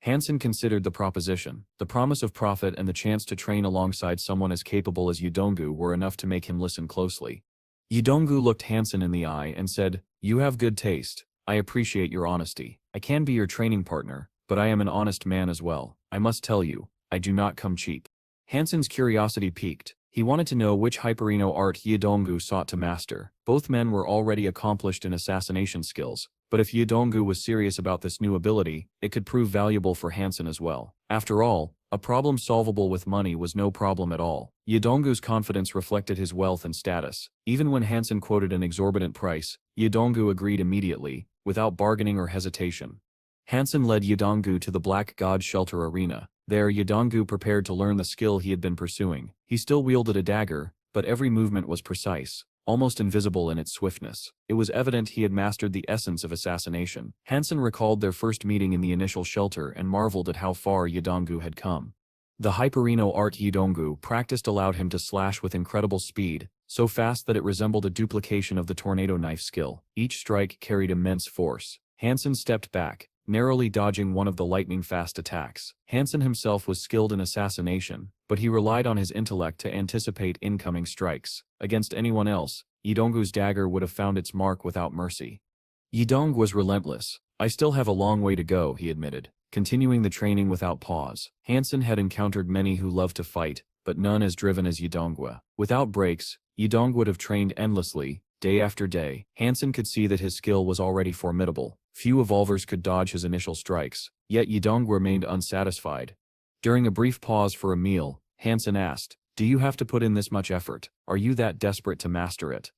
Hansen considered the proposition. The promise of profit and the chance to train alongside someone as capable as Yidongu were enough to make him listen closely. Yidongu looked Hansen in the eye and said, You have good taste. I appreciate your honesty. I can be your training partner, but I am an honest man as well. I must tell you, I do not come cheap. Hansen's curiosity piqued. He wanted to know which Hyperino art Yidongu sought to master. Both men were already accomplished in assassination skills, but if Yidongu was serious about this new ability, it could prove valuable for Hansen as well. After all, a problem solvable with money was no problem at all. Yidonggu's confidence reflected his wealth and status. Even when Hansen quoted an exorbitant price, Yidonggu agreed immediately, without bargaining or hesitation. Hansen led Yidonggu to the Black God Shelter Arena. There Yidonggu prepared to learn the skill he had been pursuing. He still wielded a dagger, but every movement was precise, almost invisible in its swiftness. It was evident he had mastered the essence of assassination. Hansen recalled their first meeting in the initial shelter and marveled at how far Yidonggu had come. The Hyperino art Yidonggu practiced allowed him to slash with incredible speed, so fast that it resembled a duplication of the tornado knife skill. Each strike carried immense force. Hansen stepped back, narrowly dodging one of the lightning-fast attacks. Hansen himself was skilled in assassination, but he relied on his intellect to anticipate incoming strikes. Against anyone else, Yidonggu's dagger would have found its mark without mercy. Yidong was relentless. "I still have a long way to go," he admitted, continuing the training without pause. Hansen had encountered many who loved to fight, but none as driven as Yidonggu. Without breaks, Yidong would have trained endlessly, day after day. Hansen could see that his skill was already formidable. Few evolvers could dodge his initial strikes, yet Yidong remained unsatisfied. During a brief pause for a meal, Hansen asked, "Do you have to put in this much effort? Are you that desperate to master it?"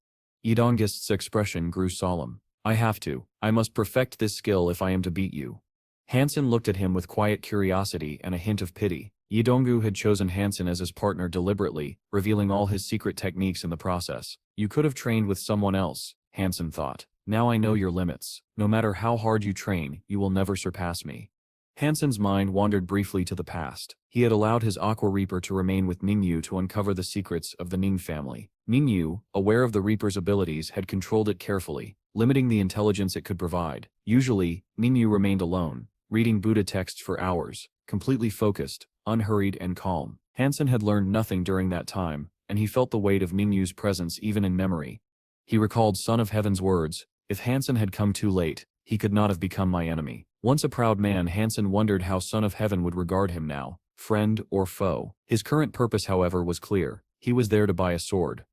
Yidongist's expression grew solemn. "I have to. I must perfect this skill if I am to beat you." Hansen looked at him with quiet curiosity and a hint of pity. Yidonggu had chosen Hansen as his partner deliberately, revealing all his secret techniques in the process. "You could have trained with someone else," Hansen thought. "Now I know your limits. No matter how hard you train, you will never surpass me." Hansen's mind wandered briefly to the past. He had allowed his Aqua Reaper to remain with Ningyu to uncover the secrets of the Ning family. Ningyu, aware of the Reaper's abilities, had controlled it carefully, limiting the intelligence it could provide. Usually, Ningyu remained alone, reading Buddha texts for hours, completely focused, unhurried and calm. Hansen had learned nothing during that time, and he felt the weight of Ningyu's presence even in memory. He recalled Son of Heaven's words, "If Hansen had come too late, he could not have become my enemy." Once a proud man, Hansen wondered how Son of Heaven would regard him now, friend or foe. His current purpose, however, was clear. He was there to buy a sword.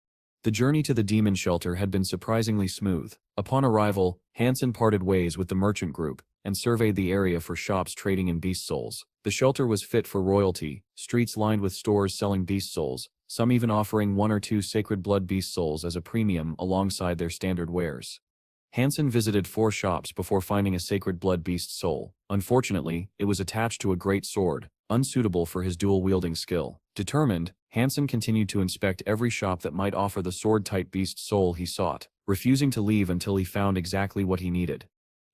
The journey to the demon shelter had been surprisingly smooth. Upon arrival, Hansen parted ways with the merchant group and surveyed the area for shops trading in beast souls. The shelter was fit for royalty, streets lined with stores selling beast souls, some even offering 1 or 2 sacred blood beast souls as a premium alongside their standard wares. Hansen visited 4 shops before finding a sacred blood beast soul. Unfortunately, it was attached to a great sword, unsuitable for his dual-wielding skill. Determined, Hansen continued to inspect every shop that might offer the sword-type beast soul he sought, refusing to leave until he found exactly what he needed.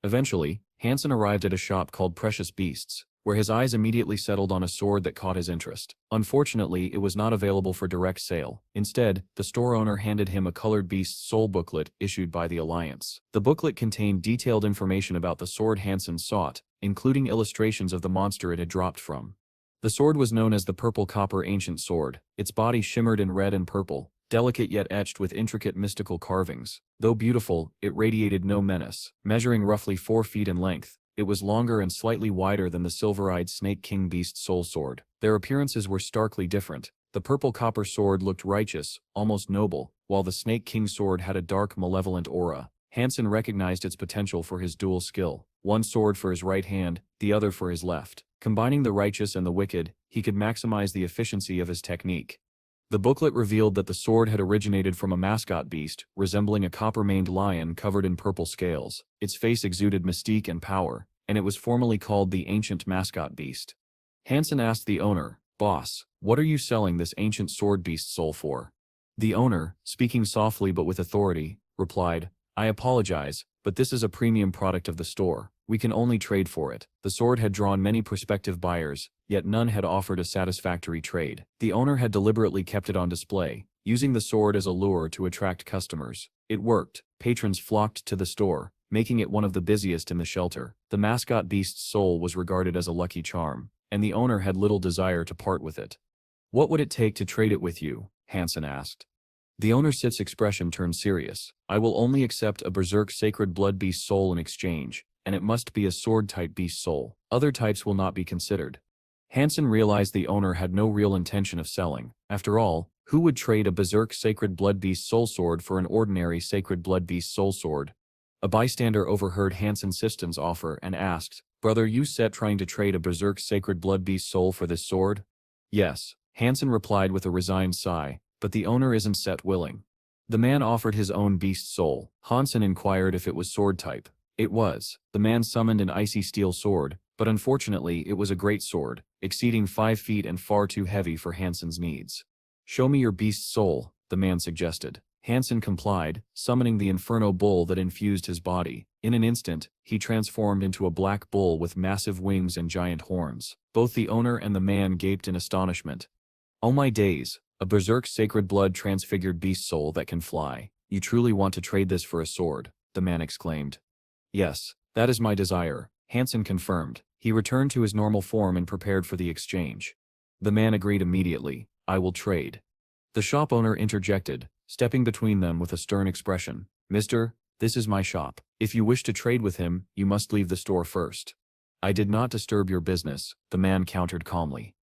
Eventually, Hansen arrived at a shop called Precious Beasts, where his eyes immediately settled on a sword that caught his interest. Unfortunately, it was not available for direct sale. Instead, the store owner handed him a colored beast soul booklet issued by the Alliance. The booklet contained detailed information about the sword Hansen sought, including illustrations of the monster it had dropped from. The sword was known as the Purple Copper Ancient Sword. Its body shimmered in red and purple, delicate yet etched with intricate mystical carvings. Though beautiful, it radiated no menace. Measuring roughly 4 feet in length, it was longer and slightly wider than the silver-eyed Snake King Beast Soul Sword. Their appearances were starkly different. The Purple Copper Sword looked righteous, almost noble, while the Snake King Sword had a dark, malevolent aura. Hansen recognized its potential for his dual skill. One sword for his right hand, the other for his left. Combining the righteous and the wicked, he could maximize the efficiency of his technique. The booklet revealed that the sword had originated from a mascot beast, resembling a copper-maned lion covered in purple scales. Its face exuded mystique and power, and it was formally called the Ancient Mascot Beast. Hansen asked the owner, "Boss, what are you selling this ancient sword beast soul for?" The owner, speaking softly but with authority, replied, "I apologize, but this is a premium product of the store. We can only trade for it." The sword had drawn many prospective buyers, yet none had offered a satisfactory trade. The owner had deliberately kept it on display, using the sword as a lure to attract customers. It worked. Patrons flocked to the store, making it one of the busiest in the shelter. The mascot beast's soul was regarded as a lucky charm, and the owner had little desire to part with it. "What would it take to trade it with you?" Hansen asked. The owner's expression turned serious. "I will only accept a berserk sacred blood beast soul in exchange, and it must be a sword-type beast soul. Other types will not be considered." Hansen realized the owner had no real intention of selling. After all, who would trade a berserk sacred blood beast soul sword for an ordinary sacred blood beast soul sword? A bystander overheard Hansen's system's offer and asked, Brother, you set trying to trade a berserk sacred blood beast soul for this sword? Yes, Hansen replied with a resigned sigh, but the owner isn't set willing. The man offered his own beast soul. Hansen inquired if it was sword type. It was. The man summoned an icy steel sword, but unfortunately it was a great sword, exceeding 5 feet and far too heavy for Hansen's needs. Show me your beast soul, the man suggested. Hansen complied, summoning the inferno bull that infused his body. In an instant, he transformed into a black bull with massive wings and giant horns. Both the owner and the man gaped in astonishment. Oh my days, a berserk sacred blood transfigured beast soul that can fly. You truly want to trade this for a sword, the man exclaimed. Yes, that is my desire, Hansen confirmed. He returned to his normal form and prepared for the exchange. The man agreed immediately. I will trade. The shop owner interjected, stepping between them with a stern expression. Mister, this is my shop. If you wish to trade with him, you must leave the store first. I did not disturb your business, the man countered calmly.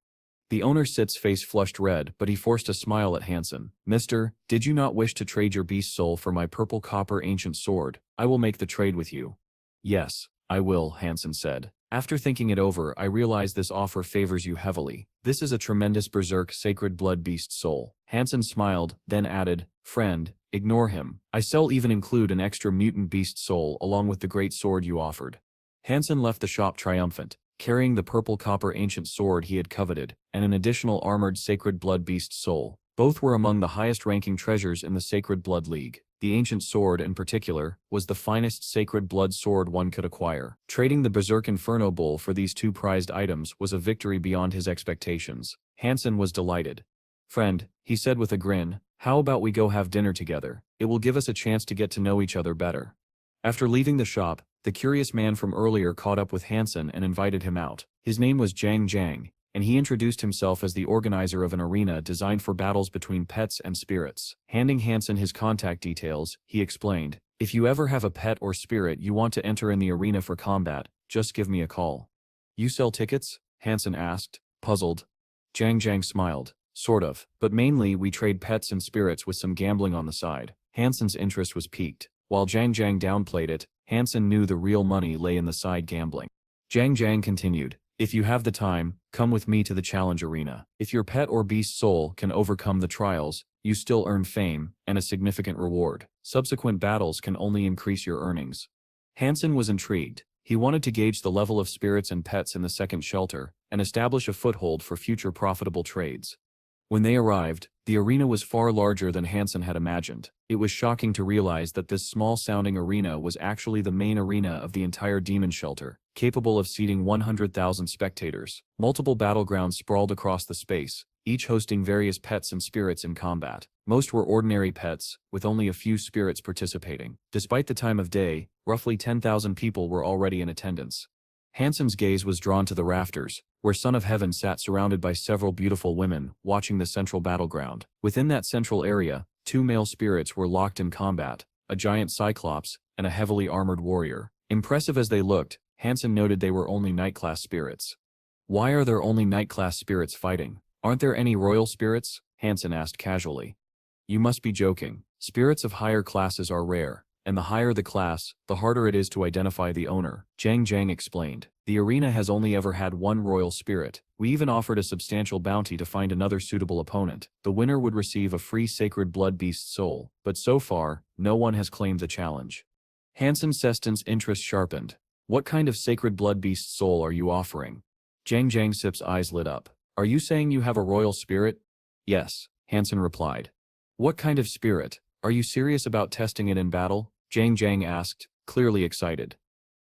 The owner Sit's face flushed red, but he forced a smile at Hansen. Mister, did you not wish to trade your beast soul for my purple copper ancient sword? I will make the trade with you. Yes, I will, Hansen said. After thinking it over, I realize this offer favors you heavily. This is a tremendous berserk sacred blood beast soul. Hansen smiled, then added, friend, ignore him. I shall even include an extra mutant beast soul along with the great sword you offered. Hansen left the shop triumphant, carrying the purple copper ancient sword he had coveted, and an additional armored sacred blood beast soul. Both were among the highest-ranking treasures in the Sacred Blood League. The ancient sword, in particular, was the finest sacred blood sword one could acquire. Trading the Berserk Inferno Bull for these two prized items was a victory beyond his expectations. Hansen was delighted. Friend, he said with a grin, how about we go have dinner together? It will give us a chance to get to know each other better. After leaving the shop, the curious man from earlier caught up with Hansen and invited him out. His name was Jiang, and he introduced himself as the organizer of an arena designed for battles between pets and spirits. Handing Hansen his contact details, he explained, if you ever have a pet or spirit you want to enter in the arena for combat, just give me a call. You sell tickets? Hansen asked, puzzled. Jiang smiled. Sort of, but mainly we trade pets and spirits with some gambling on the side. Hansen's interest was piqued. While Jiang downplayed it, Hansen knew the real money lay in the side gambling. Jiang continued, if you have the time, come with me to the challenge arena. If your pet or beast soul can overcome the trials, you still earn fame and a significant reward. Subsequent battles can only increase your earnings. Hansen was intrigued. He wanted to gauge the level of spirits and pets in the second shelter and establish a foothold for future profitable trades. When they arrived, the arena was far larger than Hansen had imagined. It was shocking to realize that this small-sounding arena was actually the main arena of the entire demon shelter, capable of seating 100,000 spectators. Multiple battlegrounds sprawled across the space, each hosting various pets and spirits in combat. Most were ordinary pets, with only a few spirits participating. Despite the time of day, roughly 10,000 people were already in attendance. Hansen's gaze was drawn to the rafters, where Son of Heaven sat surrounded by several beautiful women, watching the central battleground. Within that central area, 2 male spirits were locked in combat, a giant cyclops, and a heavily armored warrior. Impressive as they looked, Hansen noted they were only night-class spirits. Why are there only night-class spirits fighting? Aren't there any royal spirits? Hansen asked casually. You must be joking. Spirits of higher classes are rare, and the higher the class, the harder it is to identify the owner, Jiang explained. The arena has only ever had one royal spirit. We even offered a substantial bounty to find another suitable opponent. The winner would receive a free sacred blood beast soul, but so far, no one has claimed the challenge. Hansen Seston's interest sharpened. What kind of sacred blood beast soul are you offering? Jiang Sip's eyes lit up. Are you saying you have a royal spirit? Yes, Hansen replied. What kind of spirit? Are you serious about testing it in battle? Jiang asked, clearly excited.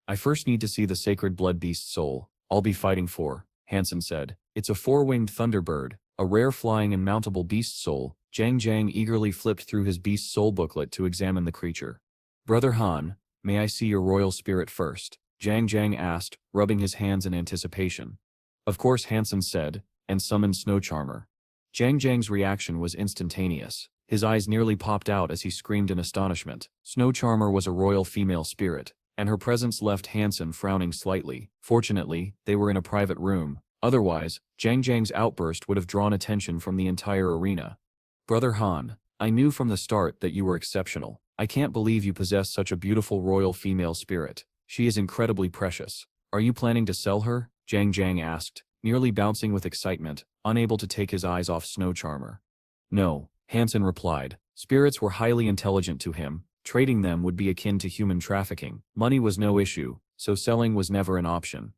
I first need to see the sacred blood beast soul I'll be fighting for, Hansen said. It's a 4-winged thunderbird, a rare flying and mountable beast soul. Jiang eagerly flipped through his beast soul booklet to examine the creature. Brother Han, may I see your royal spirit first? Jiang asked, rubbing his hands in anticipation. Of course, Hansen said, and summoned Snow Charmer. Jiang's reaction was instantaneous. His eyes nearly popped out as he screamed in astonishment. Snow Charmer was a royal female spirit, and her presence left Hansen frowning slightly. Fortunately, they were in a private room. Otherwise, Jiang's outburst would have drawn attention from the entire arena. Brother Han, I knew from the start that you were exceptional. I can't believe you possess such a beautiful royal female spirit. She is incredibly precious. Are you planning to sell her? Jiang Jiang asked, nearly bouncing with excitement, unable to take his eyes off Snow Charmer. No, Hansen replied. Spirits were highly intelligent to him. Trading them would be akin to human trafficking. Money was no issue, so selling was never an option.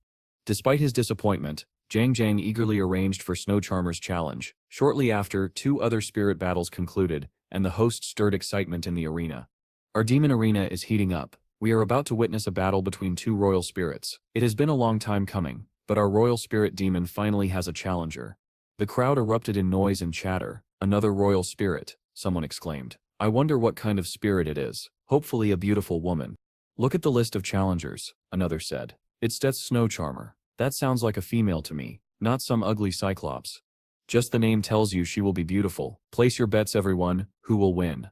Despite his disappointment, Jiang Jiang eagerly arranged for Snow Charmer's challenge. Shortly after, 2 other spirit battles concluded, and the host stirred excitement in the arena. Our demon arena is heating up. We are about to witness a battle between 2 royal spirits. It has been a long time coming, but our royal spirit demon finally has a challenger. The crowd erupted in noise and chatter. Another royal spirit, someone exclaimed. I wonder what kind of spirit it is. Hopefully a beautiful woman. Look at the list of challengers, another said. It's Death's Snow Charmer. That sounds like a female to me, not some ugly cyclops. Just the name tells you she will be beautiful. Place your bets, everyone. Who will win?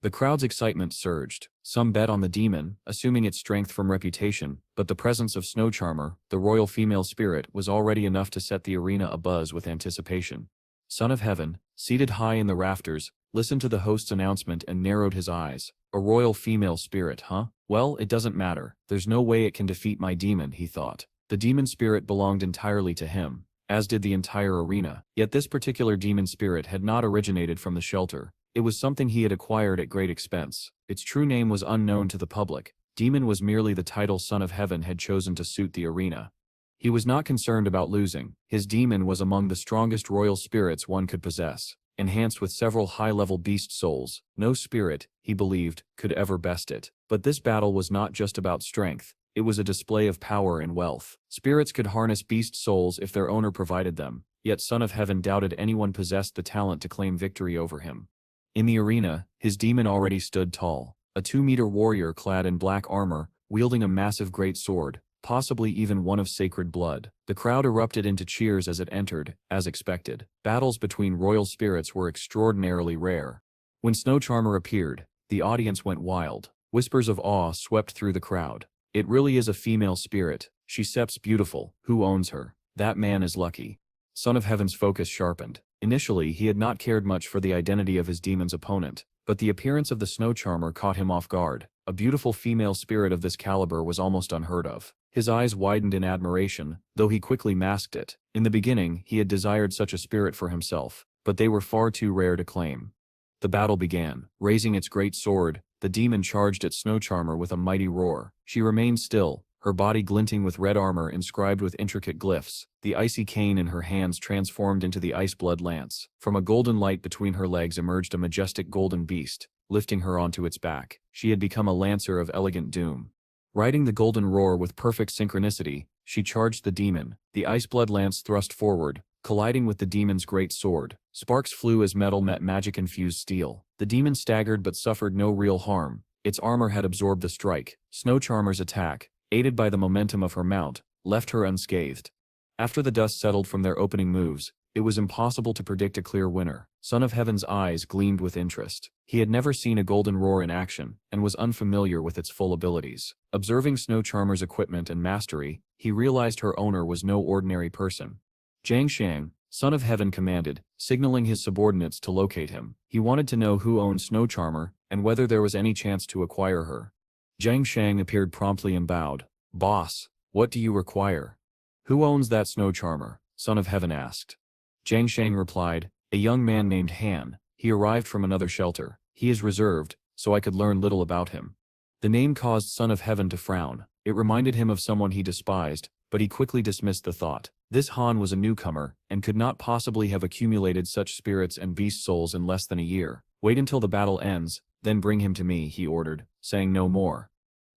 The crowd's excitement surged. Some bet on the demon, assuming its strength from reputation, but the presence of Snow Charmer, the royal female spirit, was already enough to set the arena abuzz with anticipation. Son of Heaven, seated high in the rafters, listened to the host's announcement and narrowed his eyes. A royal female spirit, huh? Well, it doesn't matter. There's no way it can defeat my demon, he thought. The demon spirit belonged entirely to him, as did the entire arena. Yet this particular demon spirit had not originated from the shelter. It was something he had acquired at great expense. Its true name was unknown to the public. Demon was merely the title Son of Heaven had chosen to suit the arena. He was not concerned about losing. His demon was among the strongest royal spirits one could possess, enhanced with several high-level beast souls. No spirit, he believed, could ever best it. But this battle was not just about strength. It was a display of power and wealth. Spirits could harness beast souls if their owner provided them, yet Son of Heaven doubted anyone possessed the talent to claim victory over him. In the arena, his demon already stood tall, a 2-meter warrior clad in black armor, wielding a massive great sword, possibly even one of sacred blood. The crowd erupted into cheers as it entered, as expected. Battles between royal spirits were extraordinarily rare. When Snow Charmer appeared, the audience went wild. Whispers of awe swept through the crowd. It really is a female spirit. She steps beautiful. Who owns her? That man is lucky. Son of Heaven's focus sharpened. Initially, he had not cared much for the identity of his demon's opponent, but the appearance of the Snow Charmer caught him off guard. A beautiful female spirit of this caliber was almost unheard of. His eyes widened in admiration, though he quickly masked it. In the beginning, he had desired such a spirit for himself, but they were far too rare to claim. The battle began. Raising its great sword, the demon charged at Snow Charmer with a mighty roar. She remained still, her body glinting with red armor inscribed with intricate glyphs. The icy cane in her hands transformed into the ice blood lance. From a golden light between her legs emerged a majestic golden beast, lifting her onto its back. She had become a lancer of elegant doom. Riding the golden roar with perfect synchronicity, she charged the demon. The ice blood lance thrust forward, colliding with the demon's great sword. Sparks flew as metal met magic-infused steel. The demon staggered but suffered no real harm. Its armor had absorbed the strike. Snow Charmer's attack, aided by the momentum of her mount, left her unscathed. After the dust settled from their opening moves, it was impossible to predict a clear winner. Son of Heaven's eyes gleamed with interest. He had never seen a golden roar in action, and was unfamiliar with its full abilities. Observing Snow Charmer's equipment and mastery, he realized her owner was no ordinary person. Jiang Shang, Son of Heaven commanded, signaling his subordinates to locate him. He wanted to know who owned Snow Charmer, and whether there was any chance to acquire her. Jiang Shang appeared promptly and bowed. Boss, what do you require? Who owns that Snow Charmer? Son of Heaven asked. Jiang Shang replied, a young man named Han. He arrived from another shelter. He is reserved, so I could learn little about him. The name caused Son of Heaven to frown. It reminded him of someone he despised, but he quickly dismissed the thought. This Han was a newcomer, and could not possibly have accumulated such spirits and beast souls in less than a year. Wait until the battle ends, then bring him to me, he ordered, saying no more.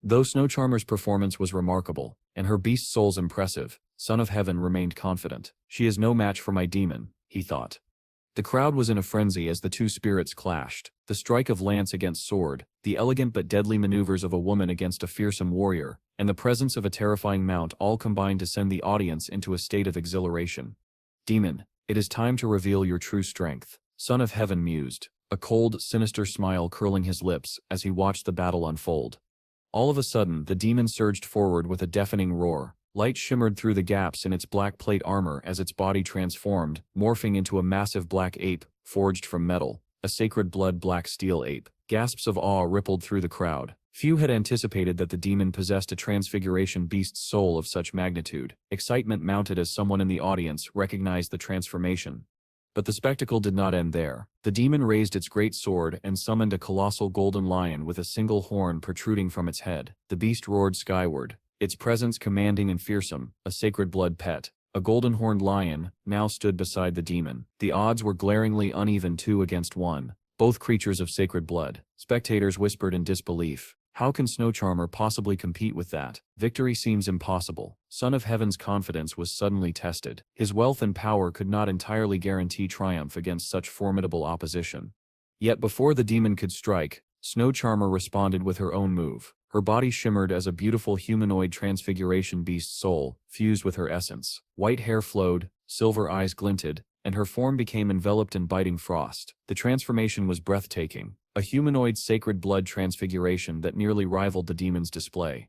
Though Snow Charmer's performance was remarkable, and her beast souls impressive, Son of Heaven remained confident. She is no match for my demon, he thought. The crowd was in a frenzy as the two spirits clashed. The strike of lance against sword, the elegant but deadly maneuvers of a woman against a fearsome warrior, and the presence of a terrifying mount all combined to send the audience into a state of exhilaration. Demon, it is time to reveal your true strength, Son of Heaven mused, a cold, sinister smile curling his lips as he watched the battle unfold. All of a sudden, the demon surged forward with a deafening roar. Light shimmered through the gaps in its black plate armor as its body transformed, morphing into a massive black ape, forged from metal, a sacred blood black steel ape. Gasps of awe rippled through the crowd. Few had anticipated that the demon possessed a transfiguration beast's soul of such magnitude. Excitement mounted as someone in the audience recognized the transformation. But the spectacle did not end there. The demon raised its great sword and summoned a colossal golden lion with a single horn protruding from its head. The beast roared skyward, its presence commanding and fearsome, a sacred blood pet. A golden-horned lion now stood beside the demon. The odds were glaringly uneven 2-1, both creatures of sacred blood. Spectators whispered in disbelief. How can Snow Charmer possibly compete with that? Victory seems impossible. Son of Heaven's confidence was suddenly tested. His wealth and power could not entirely guarantee triumph against such formidable opposition. Yet before the demon could strike, Snow Charmer responded with her own move. Her body shimmered as a beautiful humanoid transfiguration beast soul, fused with her essence. White hair flowed, silver eyes glinted, and her form became enveloped in biting frost. The transformation was breathtaking, a humanoid sacred blood transfiguration that nearly rivaled the demon's display.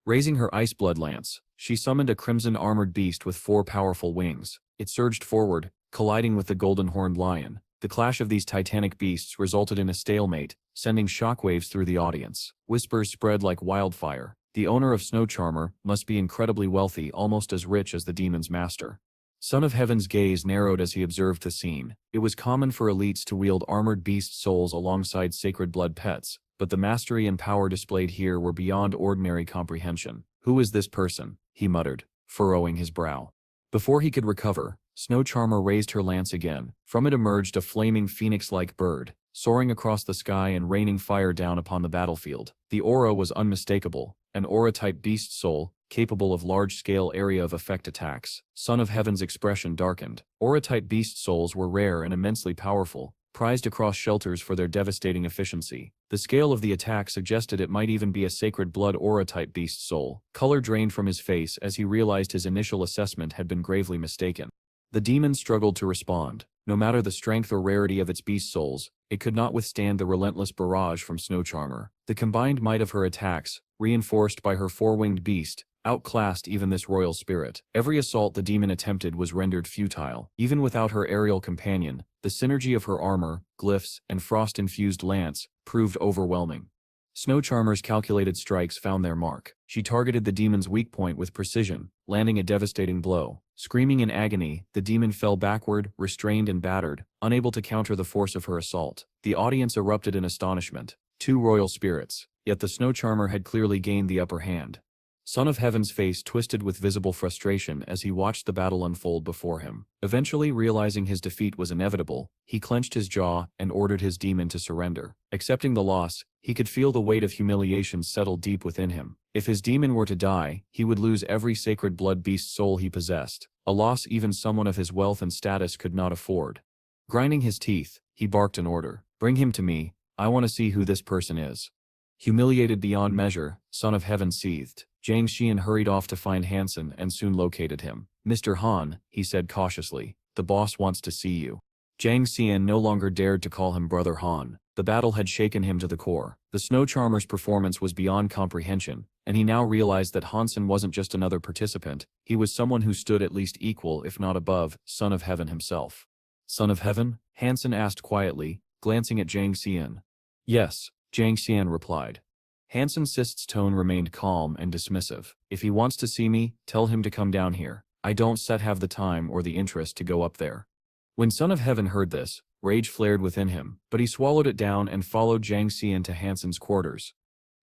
Raising her ice blood lance, she summoned a crimson armored beast with 4 powerful wings. It surged forward, colliding with the golden-horned lion. The clash of these titanic beasts resulted in a stalemate, sending shockwaves through the audience. Whispers spread like wildfire. The owner of Snow Charmer must be incredibly wealthy, almost as rich as the demon's master. Son of Heaven's gaze narrowed as he observed the scene. It was common for elites to wield armored beast souls alongside sacred blood pets, but the mastery and power displayed here were beyond ordinary comprehension. Who is this person? He muttered, furrowing his brow. Before he could recover, Snow Charmer raised her lance again. From it emerged a flaming phoenix-like bird, soaring across the sky and raining fire down upon the battlefield. The aura was unmistakable, an aura-type beast soul, capable of large-scale area of effect attacks. Son of Heaven's expression darkened. Aura-type beast souls were rare and immensely powerful, prized across shelters for their devastating efficiency. The scale of the attack suggested it might even be a sacred blood aura-type beast soul. Color drained from his face as he realized his initial assessment had been gravely mistaken. The demon struggled to respond. No matter the strength or rarity of its beast souls, it could not withstand the relentless barrage from Snow Charmer. The combined might of her attacks, reinforced by her 4-winged beast, outclassed even this royal spirit. Every assault the demon attempted was rendered futile. Even without her aerial companion, the synergy of her armor, glyphs, and frost-infused lance proved overwhelming. Snow Charmer's calculated strikes found their mark. She targeted the demon's weak point with precision, landing a devastating blow. Screaming in agony, the demon fell backward, restrained and battered, unable to counter the force of her assault. The audience erupted in astonishment. 2 royal spirits, yet the Snow Charmer had clearly gained the upper hand. Son of Heaven's face twisted with visible frustration as he watched the battle unfold before him. Eventually realizing his defeat was inevitable, he clenched his jaw and ordered his demon to surrender. Accepting the loss, he could feel the weight of humiliation settle deep within him. If his demon were to die, he would lose every sacred blood beast soul he possessed, a loss even someone of his wealth and status could not afford. Grinding his teeth, he barked an order. "Bring him to me, I want to see who this person is." Humiliated beyond measure, Son of Heaven seethed. Zhang Xian hurried off to find Hansen and soon located him. "Mr. Han," he said cautiously, "the boss wants to see you." Zhang Xian no longer dared to call him Brother Han. The battle had shaken him to the core. The Snow Charmer's performance was beyond comprehension, and he now realized that Hansen wasn't just another participant, he was someone who stood at least equal if not above Son of Heaven himself. "Son of Heaven?" Hansen asked quietly, glancing at Zhang Xian. "Yes," Zhang Xian replied. Hansen Sist's tone remained calm and dismissive. "If he wants to see me, tell him to come down here. I don't have the time or the interest to go up there." When Son of Heaven heard this, rage flared within him, but he swallowed it down and followed Zhang Xian to Hansen's quarters.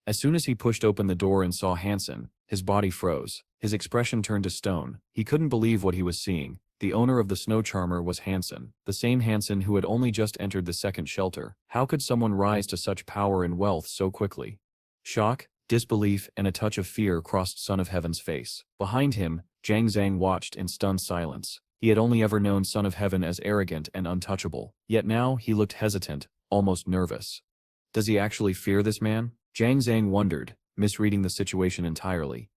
As soon as he pushed open the door and saw Hansen, his body froze. His expression turned to stone. He couldn't believe what he was seeing. The owner of the Snow Charmer was Hansen, the same Hansen who had only just entered the second shelter. How could someone rise to such power and wealth so quickly? Shock, disbelief, and a touch of fear crossed Son of Heaven's face. Behind him, Zhang Zhang watched in stunned silence. He had only ever known Son of Heaven as arrogant and untouchable, yet now he looked hesitant, almost nervous. Does he actually fear this man? Zhang Zhang wondered, misreading the situation entirely.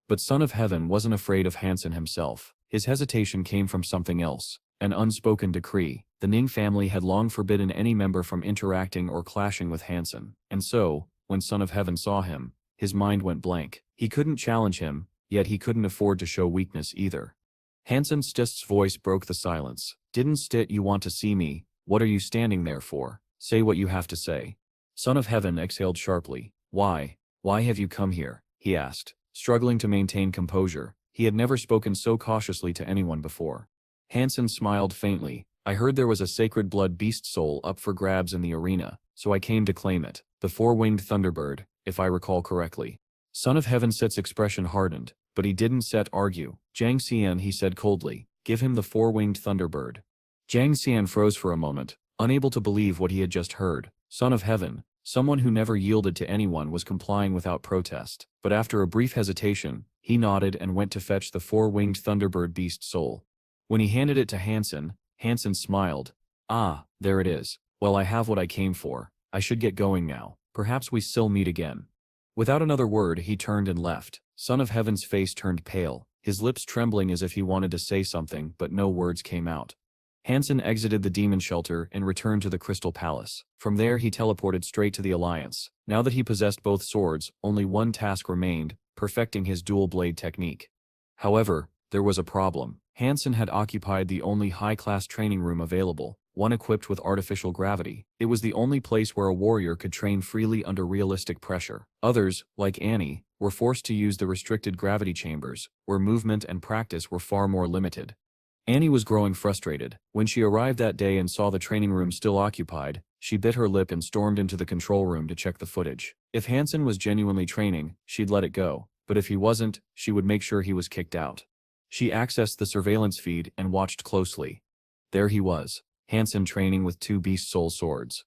But Son of Heaven wasn't afraid of Hansen himself. His hesitation came from something else, an unspoken decree. The Ning family had long forbidden any member from interacting or clashing with Hansen, and so, when Son of Heaven saw him, his mind went blank. He couldn't challenge him, yet he couldn't afford to show weakness either. Hansen Stist's voice broke the silence. "Didn't Stit you want to see me? What are you standing there for? Say what you have to say." Son of Heaven exhaled sharply. Why "Why have you come here?" he asked, struggling to maintain composure. He had never spoken so cautiously to anyone before. Hansen smiled faintly. "I heard there was a sacred blood beast soul up for grabs in the arena, so I came to claim it. The four-winged thunderbird, if I recall correctly." Son of Heaven Set's expression hardened, but he didn't argue. "Jiang Xian," he said coldly, "give him the four-winged thunderbird." Jiang Xian froze for a moment, unable to believe what he had just heard. Son of Heaven, someone who never yielded to anyone, was complying without protest. But after a brief hesitation, he nodded and went to fetch the four-winged thunderbird beast soul. When he handed it to Hansen, Hansen smiled. "Ah, there it is. Well, I have what I came for. I should get going now. Perhaps we still meet again." Without another word, he turned and left. Son of Heaven's face turned pale, his lips trembling as if he wanted to say something, but no words came out. Hansen exited the demon shelter and returned to the Crystal Palace. From there he teleported straight to the Alliance. Now that he possessed both swords, only one task remained: perfecting his dual blade technique. However, there was a problem. Hansen had occupied the only high-class training room available, one equipped with artificial gravity. It was the only place where a warrior could train freely under realistic pressure. Others, like Annie, were forced to use the restricted gravity chambers, where movement and practice were far more limited. Annie was growing frustrated. When she arrived that day and saw the training room still occupied, she bit her lip and stormed into the control room to check the footage. If Hansen was genuinely training, she'd let it go, but if he wasn't, she would make sure he was kicked out. She accessed the surveillance feed and watched closely. There he was, Hansen training with two beast soul swords.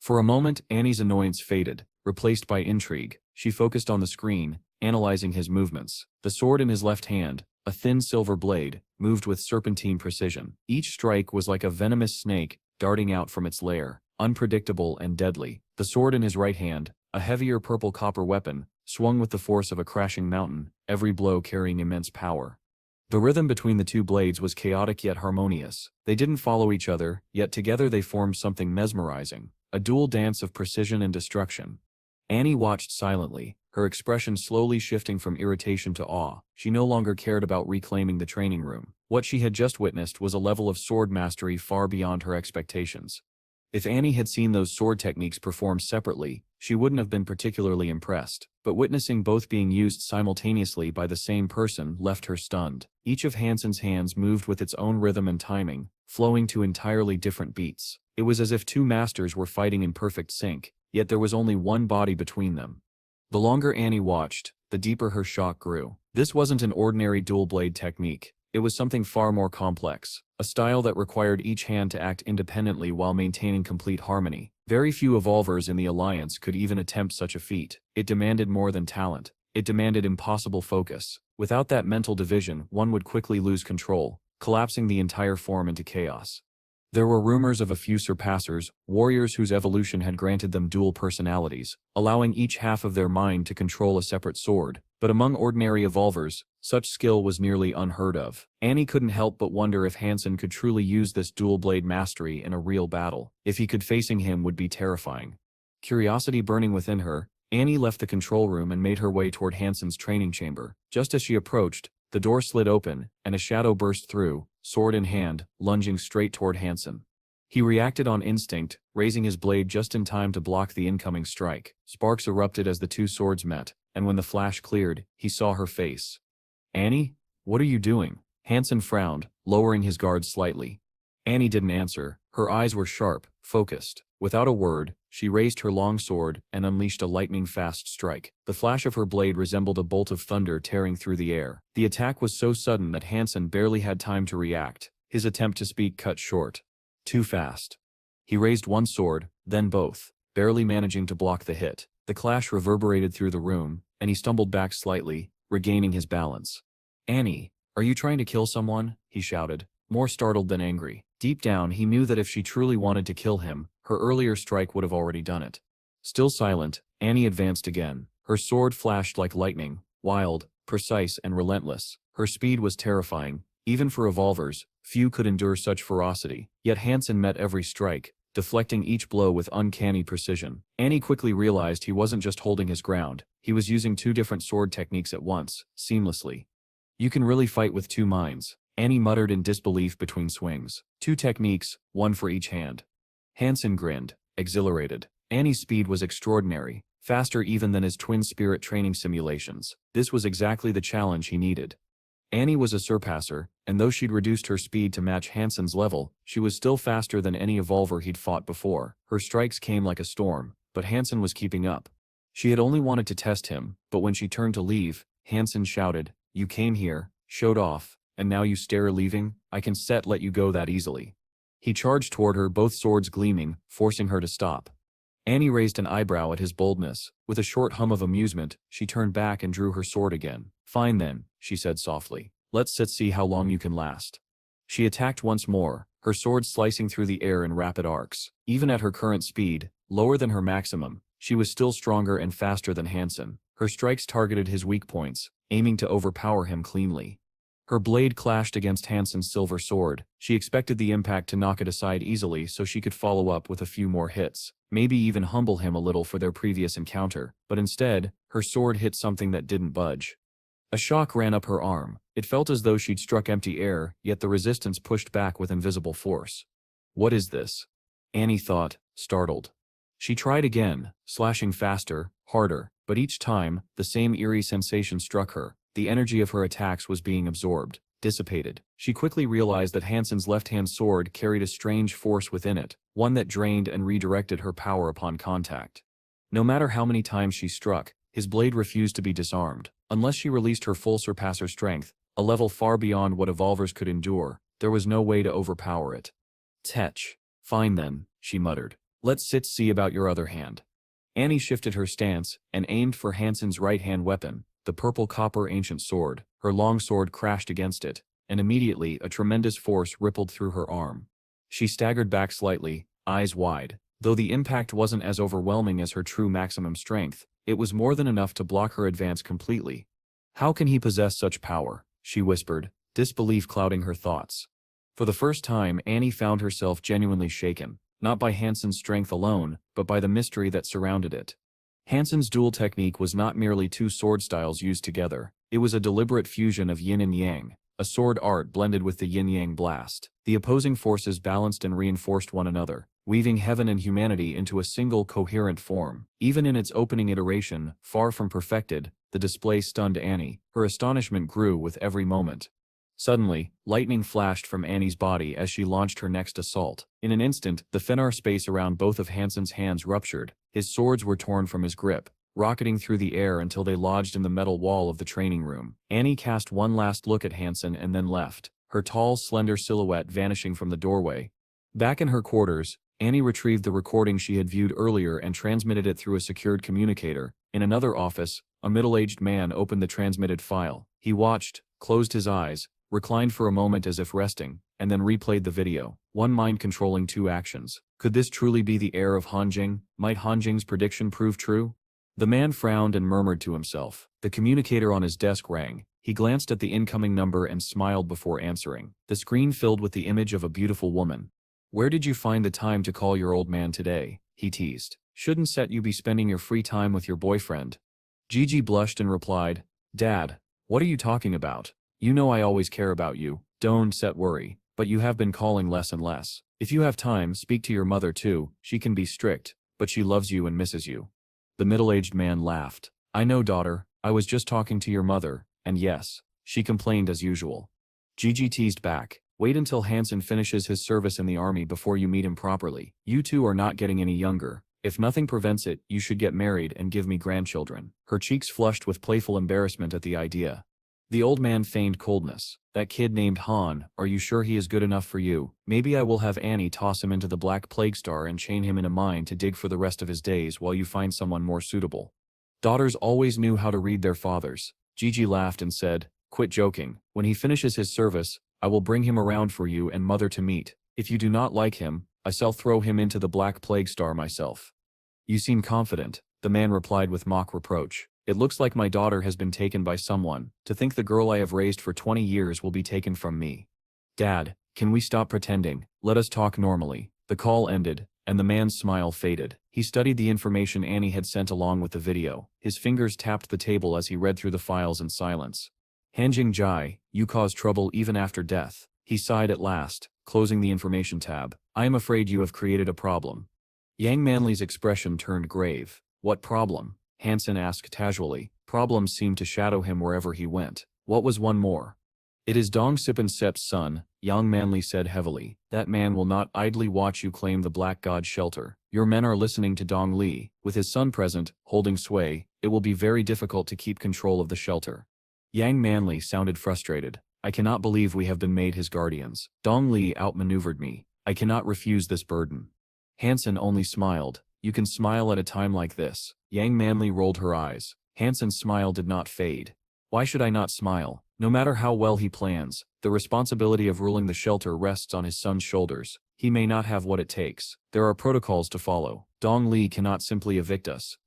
For a moment, Annie's annoyance faded, replaced by intrigue. She focused on the screen, analyzing his movements. The sword in his left hand, a thin silver blade, moved with serpentine precision. Each strike was like a venomous snake, darting out from its lair, unpredictable and deadly. The sword in his right hand, a heavier purple copper weapon, swung with the force of a crashing mountain, every blow carrying immense power. The rhythm between the two blades was chaotic yet harmonious. They didn't follow each other, yet together they formed something mesmerizing, a dual dance of precision and destruction. Annie watched silently, her expression slowly shifting from irritation to awe. She no longer cared about reclaiming the training room. What she had just witnessed was a level of sword mastery far beyond her expectations. If Annie had seen those sword techniques performed separately, she wouldn't have been particularly impressed, but witnessing both being used simultaneously by the same person left her stunned. Each of Hansen's hands moved with its own rhythm and timing, flowing to entirely different beats. It was as if two masters were fighting in perfect sync, yet there was only one body between them. The longer Annie watched, the deeper her shock grew. This wasn't an ordinary dual blade technique. It was something far more complex, a style that required each hand to act independently while maintaining complete harmony. Very few evolvers in the Alliance could even attempt such a feat. It demanded more than talent. It demanded impossible focus. Without that mental division, one would quickly lose control, collapsing the entire form into chaos. There were rumors of a few surpassers, warriors whose evolution had granted them dual personalities, allowing each half of their mind to control a separate sword. But among ordinary evolvers, such skill was nearly unheard of. Annie couldn't help but wonder if Hansen could truly use this dual blade mastery in a real battle. If he could, facing him would be terrifying. Curiosity burning within her, Annie left the control room and made her way toward Hansen's training chamber. Just as she approached, the door slid open, and a shadow burst through, sword in hand, lunging straight toward Hansen. He reacted on instinct, raising his blade just in time to block the incoming strike. Sparks erupted as the two swords met, and when the flash cleared, he saw her face. "Annie? What are you doing?" Hansen frowned, lowering his guard slightly. Annie didn't answer. Her eyes were sharp, focused. Without a word, she raised her long sword and unleashed a lightning-fast strike. The flash of her blade resembled a bolt of thunder tearing through the air. The attack was so sudden that Hansen barely had time to react, his attempt to speak cut short. Too fast. He raised one sword, then both, barely managing to block the hit. The clash reverberated through the room, and he stumbled back slightly, regaining his balance. "Annie, are you trying to kill someone?" he shouted, more startled than angry. Deep down, he knew that if she truly wanted to kill him, her earlier strike would have already done it. Still silent, Annie advanced again. Her sword flashed like lightning, wild, precise, and relentless. Her speed was terrifying. Even for evolvers, few could endure such ferocity. Yet Hansen met every strike, deflecting each blow with uncanny precision. Annie quickly realized he wasn't just holding his ground, he was using two different sword techniques at once, seamlessly. "You can really fight with two minds," Annie muttered in disbelief between swings. "Two techniques, one for each hand." Hansen grinned, exhilarated. Annie's speed was extraordinary, faster even than his twin spirit training simulations. This was exactly the challenge he needed. Annie was a surpasser, and though she'd reduced her speed to match Hansen's level, she was still faster than any evolver he'd fought before. Her strikes came like a storm, but Hansen was keeping up. She had only wanted to test him, but when she turned to leave, Hansen shouted, "You came here, showed off, and now you stare leaving? I can let you go that easily." He charged toward her, both swords gleaming, forcing her to stop. Annie raised an eyebrow at his boldness. With a short hum of amusement, she turned back and drew her sword again. "Fine then," she said softly. "Let's see how long you can last." She attacked once more, her sword slicing through the air in rapid arcs. Even at her current speed, lower than her maximum, she was still stronger and faster than Hansen. Her strikes targeted his weak points, aiming to overpower him cleanly. Her blade clashed against Hansen's silver sword. She expected the impact to knock it aside easily so she could follow up with a few more hits, maybe even humble him a little for their previous encounter, but instead, her sword hit something that didn't budge. A shock ran up her arm. It felt as though she'd struck empty air, yet the resistance pushed back with invisible force. What is this? Annie thought, startled. She tried again, slashing faster, harder, but each time, the same eerie sensation struck her. The energy of her attacks was being absorbed, dissipated. She quickly realized that Hansen's left-hand sword carried a strange force within it, one that drained and redirected her power upon contact. No matter how many times she struck, his blade refused to be disarmed. Unless she released her full surpasser strength, a level far beyond what evolvers could endure, there was no way to overpower it. "Tech. Fine then," she muttered. "Let's see about your other hand." Annie shifted her stance and aimed for Hansen's right-hand weapon, the purple copper ancient sword. Her long sword crashed against it, and immediately a tremendous force rippled through her arm. She staggered back slightly, eyes wide. Though the impact wasn't as overwhelming as her true maximum strength, it was more than enough to block her advance completely. "How can he possess such power?" she whispered, disbelief clouding her thoughts. For the first time, Annie found herself genuinely shaken, not by Hansen's strength alone, but by the mystery that surrounded it. Hansen's dual technique was not merely two sword styles used together, it was a deliberate fusion of yin and yang, a sword art blended with the yin-yang blast. The opposing forces balanced and reinforced one another, weaving heaven and humanity into a single coherent form. Even in its opening iteration, far from perfected, the display stunned Annie. Her astonishment grew with every moment. Suddenly, lightning flashed from Annie's body as she launched her next assault. In an instant, the Fenar space around both of Hansen's hands ruptured. His swords were torn from his grip, rocketing through the air until they lodged in the metal wall of the training room. Annie cast one last look at Hansen and then left, her tall, slender silhouette vanishing from the doorway. Back in her quarters, Annie retrieved the recording she had viewed earlier and transmitted it through a secured communicator. In another office, a middle-aged man opened the transmitted file. He watched, closed his eyes, reclined for a moment as if resting, and then replayed the video. One mind controlling two actions. Could this truly be the heir of Hanjing? Might Hanjing's prediction prove true? The man frowned and murmured to himself. The communicator on his desk rang. He glanced at the incoming number and smiled before answering. The screen filled with the image of a beautiful woman. "Where did you find the time to call your old man today?" he teased. "Shouldn't you be spending your free time with your boyfriend?" Gigi blushed and replied, "Dad, what are you talking about? You know I always care about you, don't worry, but you have been calling less and less. If you have time, speak to your mother too, she can be strict, but she loves you and misses you." The middle-aged man laughed. "I know, daughter, I was just talking to your mother, and yes, she complained as usual." Gigi teased back, "Wait until Hansen finishes his service in the army before you meet him properly. You two are not getting any younger. If nothing prevents it, you should get married and give me grandchildren." Her cheeks flushed with playful embarrassment at the idea. The old man feigned coldness. "That kid named Han, are you sure he is good enough for you? Maybe I will have Annie toss him into the Black Plague Star and chain him in a mine to dig for the rest of his days while you find someone more suitable." Daughters always knew how to read their fathers. Gigi laughed and said, "Quit joking. When he finishes his service, I will bring him around for you and mother to meet. If you do not like him, I shall throw him into the Black Plague Star myself." "You seem confident," the man replied with mock reproach. "It looks like my daughter has been taken by someone. To think the girl I have raised for 20 years will be taken from me." "Dad, can we stop pretending? Let us talk normally." The call ended, and the man's smile faded. He studied the information Annie had sent along with the video. His fingers tapped the table as he read through the files in silence. "Hanjing Jai, you cause trouble even after death." He sighed at last, closing the information tab. "I am afraid you have created a problem." Yang Manley's expression turned grave. What problem? Hansen asked casually. Problems seemed to shadow him wherever he went. What was one more? It is Dong Sipin Sep's son, Yang Manly said heavily. That man will not idly watch you claim the Black God shelter. Your men are listening to Dong Li. With his son present, holding sway, it will be very difficult to keep control of the shelter. Yang Manly sounded frustrated. I cannot believe we have been made his guardians. Dong Li outmaneuvered me. I cannot refuse this burden. Hansen only smiled. You can smile at a time like this. Yang Manly rolled her eyes. Hansen's smile did not fade. Why should I not smile? No matter how well he plans, the responsibility of ruling the shelter rests on his son's shoulders. He may not have what it takes. There are protocols to follow. Dong Li cannot simply evict us.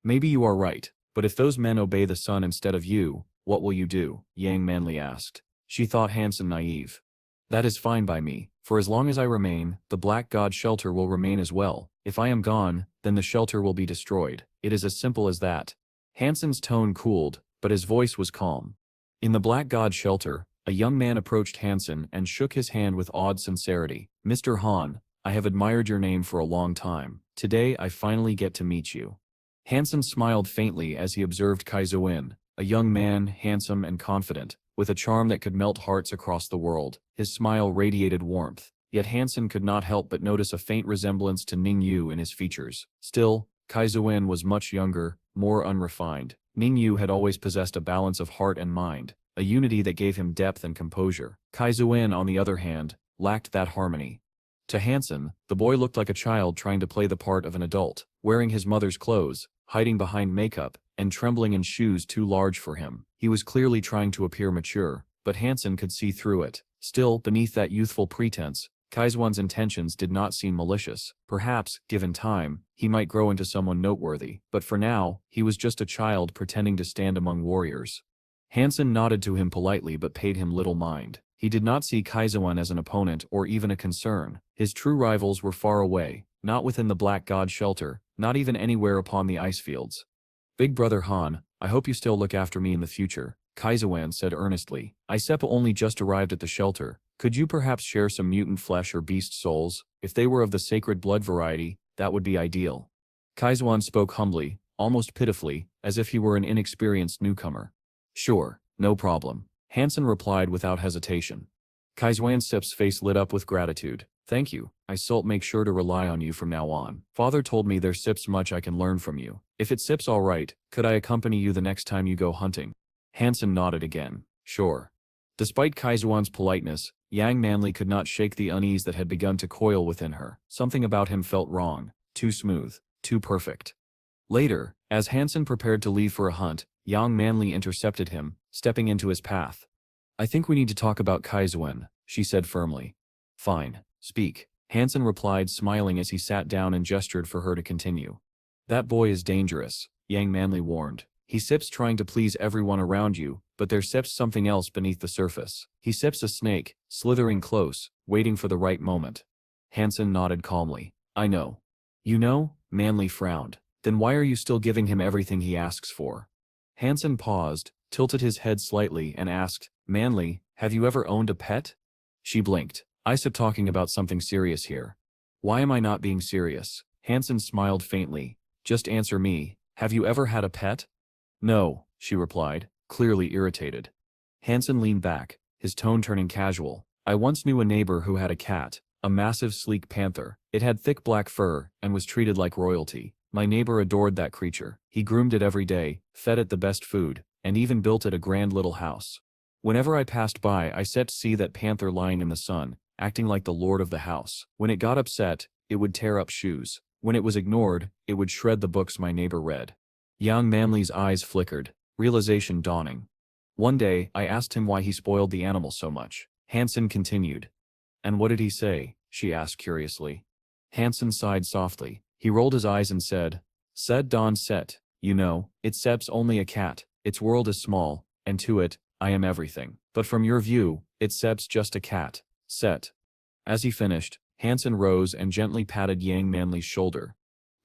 Maybe you are right, but if those men obey the son instead of you, what will you do? Yang Manly asked. She thought Hansen naive. That is fine by me. For as long as I remain, the Black God shelter will remain as well. If I am gone, then the shelter will be destroyed. It is as simple as that. Hansen's tone cooled, but his voice was calm. In the Black God shelter, a young man approached Hansen and shook his hand with odd sincerity. Mr. Han, I have admired your name for a long time. Today I finally get to meet you. Hansen smiled faintly as he observed Kaizuin, a young man, handsome and confident, with a charm that could melt hearts across the world. His smile radiated warmth, yet Hansen could not help but notice a faint resemblance to Ning Yu in his features. Still, Kaizuin was much younger, more unrefined. Ning Yu had always possessed a balance of heart and mind, a unity that gave him depth and composure. Kaizuin, on the other hand, lacked that harmony. To Hansen, the boy looked like a child trying to play the part of an adult, wearing his mother's clothes, hiding behind makeup, and trembling in shoes too large for him. He was clearly trying to appear mature, but Hansen could see through it. Still, beneath that youthful pretense, Kaizuin's intentions did not seem malicious. Perhaps, given time, he might grow into someone noteworthy, but for now, he was just a child pretending to stand among warriors. Hansen nodded to him politely but paid him little mind. He did not see Kaizuin as an opponent or even a concern. His true rivals were far away, not within the Black God shelter, not even anywhere upon the ice fields. Big brother Han, I hope you still look after me in the future, Kaizuin said earnestly. Seppa only just arrived at the shelter. Could you perhaps share some mutant flesh or beast souls? If they were of the sacred blood variety, that would be ideal. Kaizuin spoke humbly, almost pitifully, as if he were an inexperienced newcomer. Sure, no problem, Hansen replied without hesitation. Kaizuin Sip's face lit up with gratitude. Thank you, I shall make sure to rely on you from now on. Father told me there's Sips much I can learn from you. If it's Sips all right, could I accompany you the next time you go hunting? Hansen nodded again. Sure. Despite Kaizuan's politeness, Yang Manly could not shake the unease that had begun to coil within her. Something about him felt wrong, too smooth, too perfect. Later, as Hansen prepared to leave for a hunt, Yang Manly intercepted him, stepping into his path. I think we need to talk about Kaizuin, she said firmly. Fine, speak, Hansen replied, smiling as he sat down and gestured for her to continue. That boy is dangerous, Yang Manly warned. He sips trying to please everyone around you, but there sips something else beneath the surface. He sips a snake, slithering close, waiting for the right moment. Hansen nodded calmly. I know. You know? Manly frowned. Then why are you still giving him everything he asks for? Hansen paused, tilted his head slightly and asked, Manly, have you ever owned a pet? She blinked. Isip talking about something serious here. Why am I not being serious? Hansen smiled faintly. Just answer me. Have you ever had a pet? No, she replied, clearly irritated. Hansen leaned back, his tone turning casual. I once knew a neighbor who had a cat, a massive sleek panther. It had thick black fur and was treated like royalty. My neighbor adored that creature. He groomed it every day, fed it the best food, and even built it a grand little house. Whenever I passed by, I sat to see that panther lying in the sun, acting like the lord of the house. When it got upset, it would tear up shoes. When it was ignored, it would shred the books my neighbor read. Yang Manly's eyes flickered, realization dawning. One day, I asked him why he spoiled the animal so much. Hansen continued. And what did he say? She asked curiously. Hansen sighed softly. He rolled his eyes and said, Don Set, you know, it's Sep's only a cat, its world is small, and to it, I am everything. But from your view, it's Sep's just a cat. Set. As he finished, Hansen rose and gently patted Yang Manly's shoulder.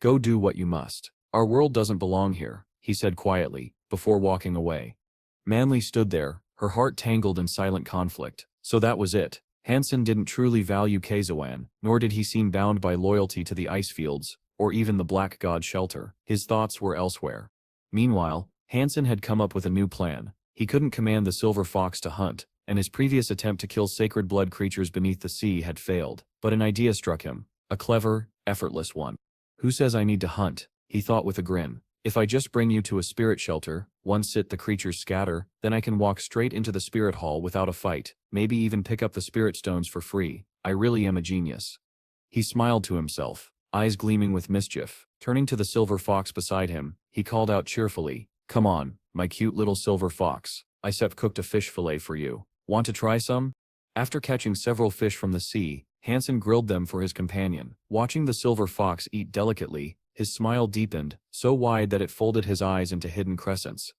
Go do what you must. Our world doesn't belong here, he said quietly, before walking away. Manly stood there, her heart tangled in silent conflict. So that was it. Hansen didn't truly value Kaizuin, nor did he seem bound by loyalty to the ice fields, or even the Black God shelter. His thoughts were elsewhere. Meanwhile, Hansen had come up with a new plan. He couldn't command the silver fox to hunt, and his previous attempt to kill sacred blood creatures beneath the sea had failed. But an idea struck him, a clever, effortless one. Who says I need to hunt? He thought with a grin. If I just bring you to a spirit shelter, once the creatures scatter, then I can walk straight into the spirit hall without a fight, maybe even pick up the spirit stones for free. I really am a genius. He smiled to himself, eyes gleaming with mischief. Turning to the silver fox beside him, he called out cheerfully, "Come on, my cute little silver fox. Isep cooked a fish fillet for you. Want to try some?" After catching several fish from the sea, Hansen grilled them for his companion. Watching the silver fox eat delicately, his smile deepened, so wide that it folded his eyes into hidden crescents.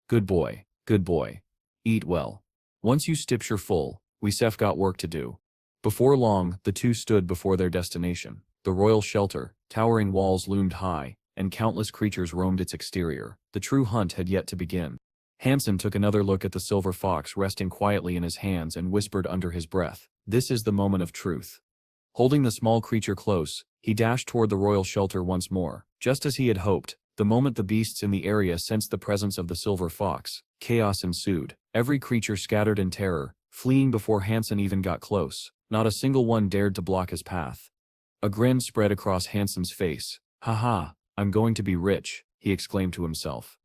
Good boy, good boy. Eat well. Once you stips your full, we've got work to do." Before long, the two stood before their destination. The royal shelter, towering walls loomed high, and countless creatures roamed its exterior. The true hunt had yet to begin. Hansen took another look at the silver fox resting quietly in his hands and whispered under his breath, "This is the moment of truth." Holding the small creature close, he dashed toward the royal shelter once more. Just as he had hoped, the moment the beasts in the area sensed the presence of the silver fox, chaos ensued. Every creature scattered in terror, fleeing before Hansen even got close. Not a single one dared to block his path. A grin spread across Hansen's face. "Ha, I'm going to be rich," he exclaimed to himself.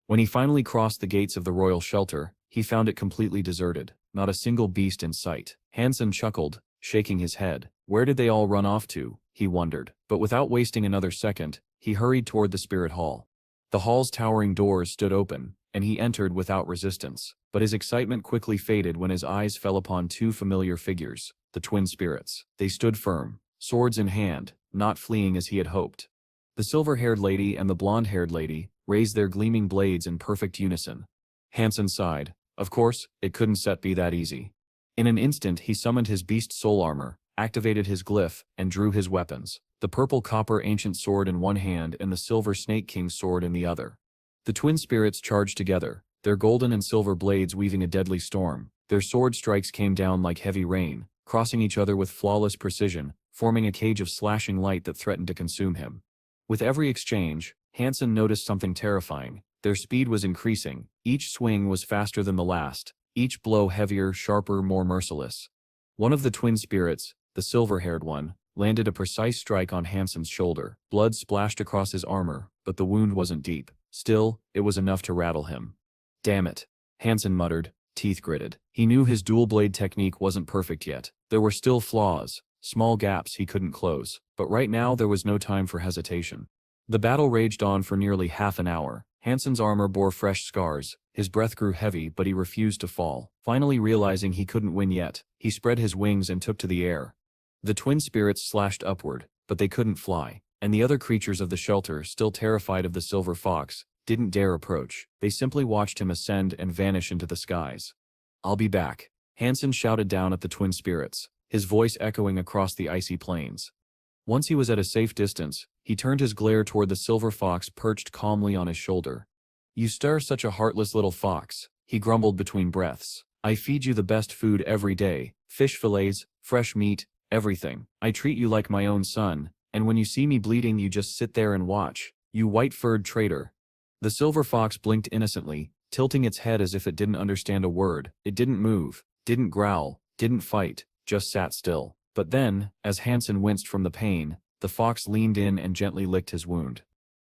When he finally crossed the gates of the royal shelter, he found it completely deserted. Not a single beast in sight. Hansen chuckled, shaking his head. Where did they all run off to? He wondered. But without wasting another second, he hurried toward the spirit hall. The hall's towering doors stood open, and he entered without resistance. But his excitement quickly faded when his eyes fell upon two familiar figures, the twin spirits. They stood firm, swords in hand, not fleeing as he had hoped. The silver-haired lady and the blonde-haired lady raised their gleaming blades in perfect unison. Hansen sighed. Of course, it couldn't be that easy. In an instant he summoned his beast soul armor, activated his glyph, and drew his weapons. The purple copper ancient sword in one hand and the silver snake king's sword in the other. The twin spirits charged together, their golden and silver blades weaving a deadly storm. Their sword strikes came down like heavy rain, crossing each other with flawless precision, forming a cage of slashing light that threatened to consume him. With every exchange, Hansen noticed something terrifying. Their speed was increasing, each swing was faster than the last, each blow heavier, sharper, more merciless. One of the twin spirits, the silver-haired one, landed a precise strike on Hansen's shoulder. Blood splashed across his armor, but the wound wasn't deep. Still, it was enough to rattle him. "Damn it," Hansen muttered, teeth gritted. He knew his dual-blade technique wasn't perfect yet. There were still flaws, small gaps he couldn't close, but right now there was no time for hesitation. The battle raged on for nearly half an hour. Hansen's armor bore fresh scars, his breath grew heavy but he refused to fall. Finally realizing he couldn't win yet, he spread his wings and took to the air. The twin spirits slashed upward, but they couldn't fly, and the other creatures of the shelter, still terrified of the silver fox, didn't dare approach. They simply watched him ascend and vanish into the skies. "I'll be back," Hansen shouted down at the twin spirits, his voice echoing across the icy plains. Once he was at a safe distance, he turned his glare toward the silver fox perched calmly on his shoulder. "You stir such a heartless little fox," he grumbled between breaths. "I feed you the best food every day, fish fillets, fresh meat, everything. I treat you like my own son, and when you see me bleeding you just sit there and watch. You white-furred traitor." The silver fox blinked innocently, tilting its head as if it didn't understand a word. It didn't move, didn't growl, didn't fight, just sat still. But then, as Hansen winced from the pain, the fox leaned in and gently licked his wound.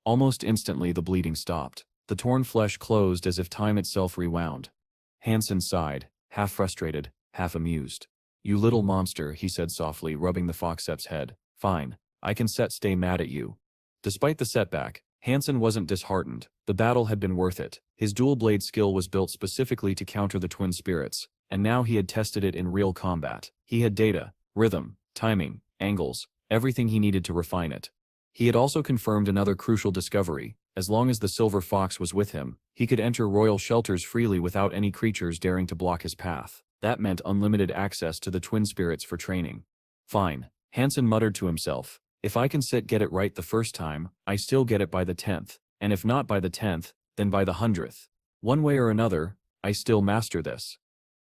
Almost instantly the bleeding stopped. The torn flesh closed as if time itself rewound. Hansen sighed, half frustrated, half amused. "You little monster," he said softly, rubbing the fox's head. "Fine, I can stay mad at you." Despite the setback, Hansen wasn't disheartened. The battle had been worth it. His dual-blade skill was built specifically to counter the twin spirits, and now he had tested it in real combat. He had data, rhythm, timing, angles, everything he needed to refine it. He had also confirmed another crucial discovery. As long as the silver fox was with him, he could enter royal shelters freely without any creatures daring to block his path. That meant unlimited access to the twin spirits for training. "Fine," Hansen muttered to himself. "If I can get it right the first time, I still get it by the 10th, and if not by the 10th, then by the 100th. One way or another, I still master this."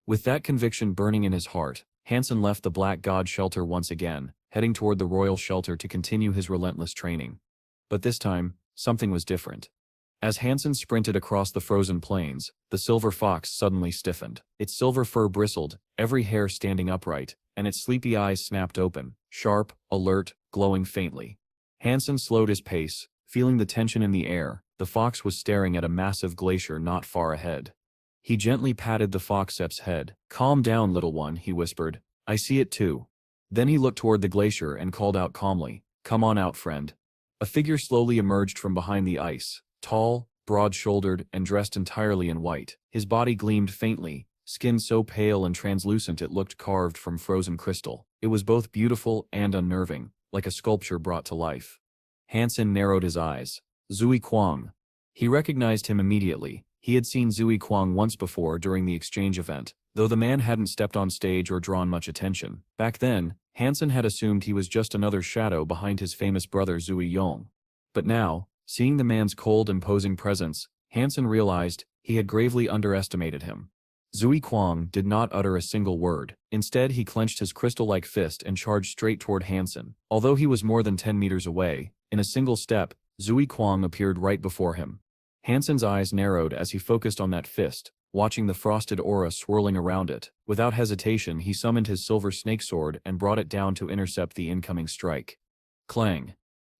With that conviction burning in his heart, Hansen left the Black God shelter once again, heading toward the royal shelter to continue his relentless training. But this time, something was different. As Hansen sprinted across the frozen plains, the silver fox suddenly stiffened. Its silver fur bristled, every hair standing upright, and its sleepy eyes snapped open, sharp, alert, glowing faintly. Hansen slowed his pace, feeling the tension in the air. The fox was staring at a massive glacier not far ahead. He gently patted the fox's head. "Calm down, little one," he whispered. "I see it too." Then he looked toward the glacier and called out calmly, "Come on out, friend." A figure slowly emerged from behind the ice, tall, broad-shouldered, and dressed entirely in white. His body gleamed faintly, skin so pale and translucent it looked carved from frozen crystal. It was both beautiful and unnerving, like a sculpture brought to life. Hansen narrowed his eyes. Zui Kwang. He recognized him immediately. He had seen Zui Kwang once before during the exchange event, though the man hadn't stepped on stage or drawn much attention. Back then, Hansen had assumed he was just another shadow behind his famous brother Zui Yong. But now, seeing the man's cold, imposing presence, Hansen realized he had gravely underestimated him. Zui Kwang did not utter a single word. Instead, he clenched his crystal-like fist and charged straight toward Hansen. Although he was more than 10 meters away, in a single step, Zui Kwang appeared right before him. Hansen's eyes narrowed as he focused on that fist, watching the frosted aura swirling around it. Without hesitation, he summoned his silver snake sword and brought it down to intercept the incoming strike. Clang.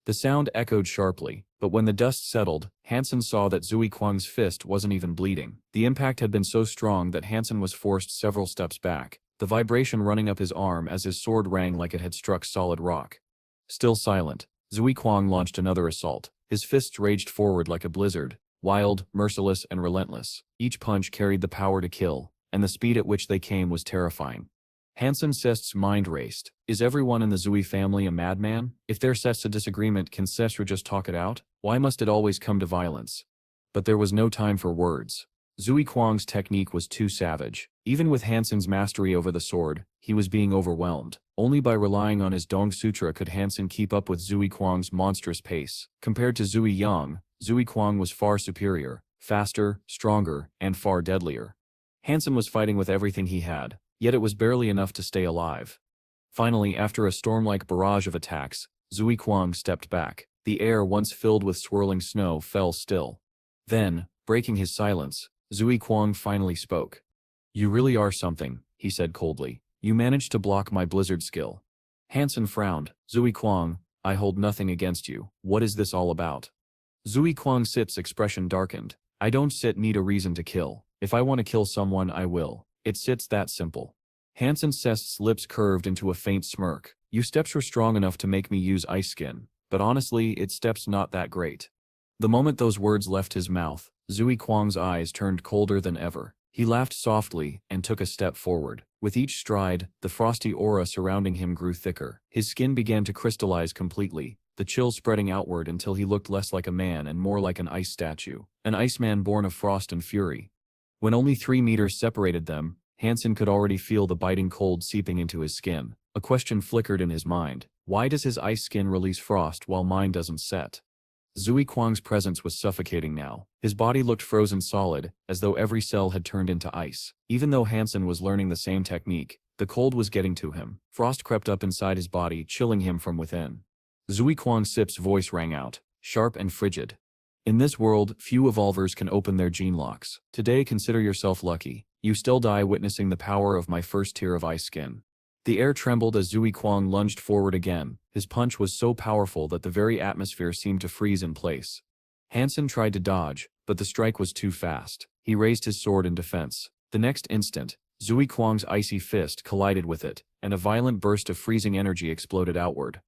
The sound echoed sharply, but when the dust settled, Hansen saw that Zui Kwang's fist wasn't even bleeding. The impact had been so strong that Hansen was forced several steps back, the vibration running up his arm as his sword rang like it had struck solid rock. Still silent, Zui Kwang launched another assault. His fists raged forward like a blizzard, wild, merciless, and relentless. Each punch carried the power to kill, and the speed at which they came was terrifying. Hansen Sest's mind raced. Is everyone in the Zui family a madman? If there's such a disagreement, can Sestra just talk it out? Why must it always come to violence? But there was no time for words. Zui Kwang's technique was too savage. Even with Hansen's mastery over the sword, he was being overwhelmed. Only by relying on his Dong Sutra could Hansen keep up with Zui Kwang's monstrous pace. Compared to Zui Yang, Zui Kwang was far superior, faster, stronger, and far deadlier. Hansen was fighting with everything he had, yet it was barely enough to stay alive. Finally, after a storm-like barrage of attacks, Zui Kwang stepped back. The air, once filled with swirling snow, fell still. Then, breaking his silence, Zui Kwang finally spoke. "You really are something," he said coldly. "You managed to block my blizzard skill." Hansen frowned. "Zui Kwang, I hold nothing against you. What is this all about?" Zui Kwang Sit's expression darkened. "I don't need a reason to kill. If I want to kill someone, I will. It's that simple." Hansen Sest's lips curved into a faint smirk. "You steps were strong enough to make me use ice skin, but honestly, its steps not that great." The moment those words left his mouth, Zui Kwang's eyes turned colder than ever. He laughed softly and took a step forward. With each stride, the frosty aura surrounding him grew thicker. His skin began to crystallize completely, the chill spreading outward until he looked less like a man and more like an ice statue, an iceman born of frost and fury. When only 3 meters separated them, Hansen could already feel the biting cold seeping into his skin. A question flickered in his mind. Why does his ice skin release frost while mine doesn't set? Zui Kwang's presence was suffocating now. His body looked frozen solid, as though every cell had turned into ice. Even though Hansen was learning the same technique, the cold was getting to him. Frost crept up inside his body, chilling him from within. Zui Kwang Sip's voice rang out, sharp and frigid. "In this world, few evolvers can open their gene locks. Today, consider yourself lucky. You still die witnessing the power of my first tier of ice skin." The air trembled as Zui Kwang lunged forward again. His punch was so powerful that the very atmosphere seemed to freeze in place. Hansen tried to dodge, but the strike was too fast. He raised his sword in defense. The next instant, Zui Kwang's icy fist collided with it, and a violent burst of freezing energy exploded outward.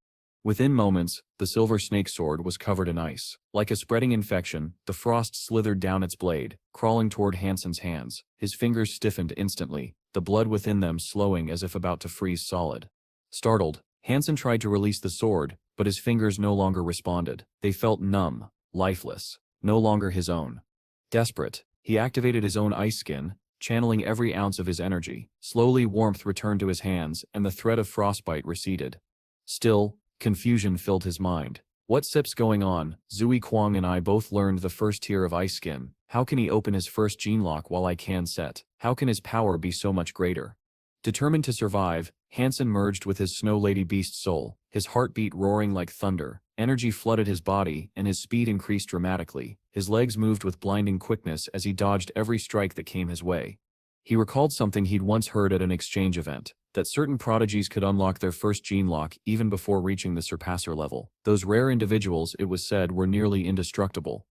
Within moments, the silver snake sword was covered in ice. Like a spreading infection, the frost slithered down its blade, crawling toward Hansen's hands. His fingers stiffened instantly, the blood within them slowing as if about to freeze solid. Startled, Hansen tried to release the sword, but his fingers no longer responded. They felt numb, lifeless, no longer his own. Desperate, he activated his own ice skin, channeling every ounce of his energy. Slowly, warmth returned to his hands, and the threat of frostbite receded. Still, confusion filled his mind. What's going on? Zui Kwang and I both learned the first tier of ice skin. How can he open his first gene lock while I can set? How can his power be so much greater? Determined to survive, Hansen merged with his Snow Lady beast soul, his heartbeat roaring like thunder. Energy flooded his body, and his speed increased dramatically. His legs moved with blinding quickness as he dodged every strike that came his way. He recalled something he'd once heard at an exchange event, that certain prodigies could unlock their first gene lock even before reaching the surpasser level. Those rare individuals, it was said, were nearly indestructible.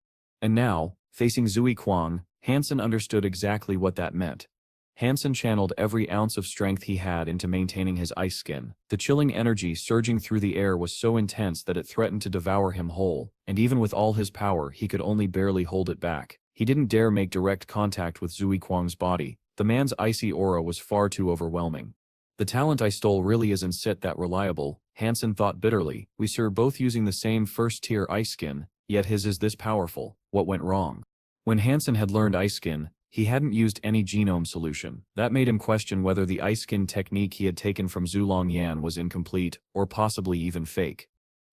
And now, facing Zui Kwang, Hansen understood exactly what that meant. Hansen channeled every ounce of strength he had into maintaining his ice skin. The chilling energy surging through the air was so intense that it threatened to devour him whole, and even with all his power he could only barely hold it back. He didn't dare make direct contact with Zui Kwang's body. The man's icy aura was far too overwhelming. The talent I stole really isn't that reliable, Hansen thought bitterly. We were both using the same first-tier ice skin, yet his is this powerful. What went wrong? When Hansen had learned ice skin, he hadn't used any genome solution. That made him question whether the ice skin technique he had taken from Zulong Yan was incomplete, or possibly even fake.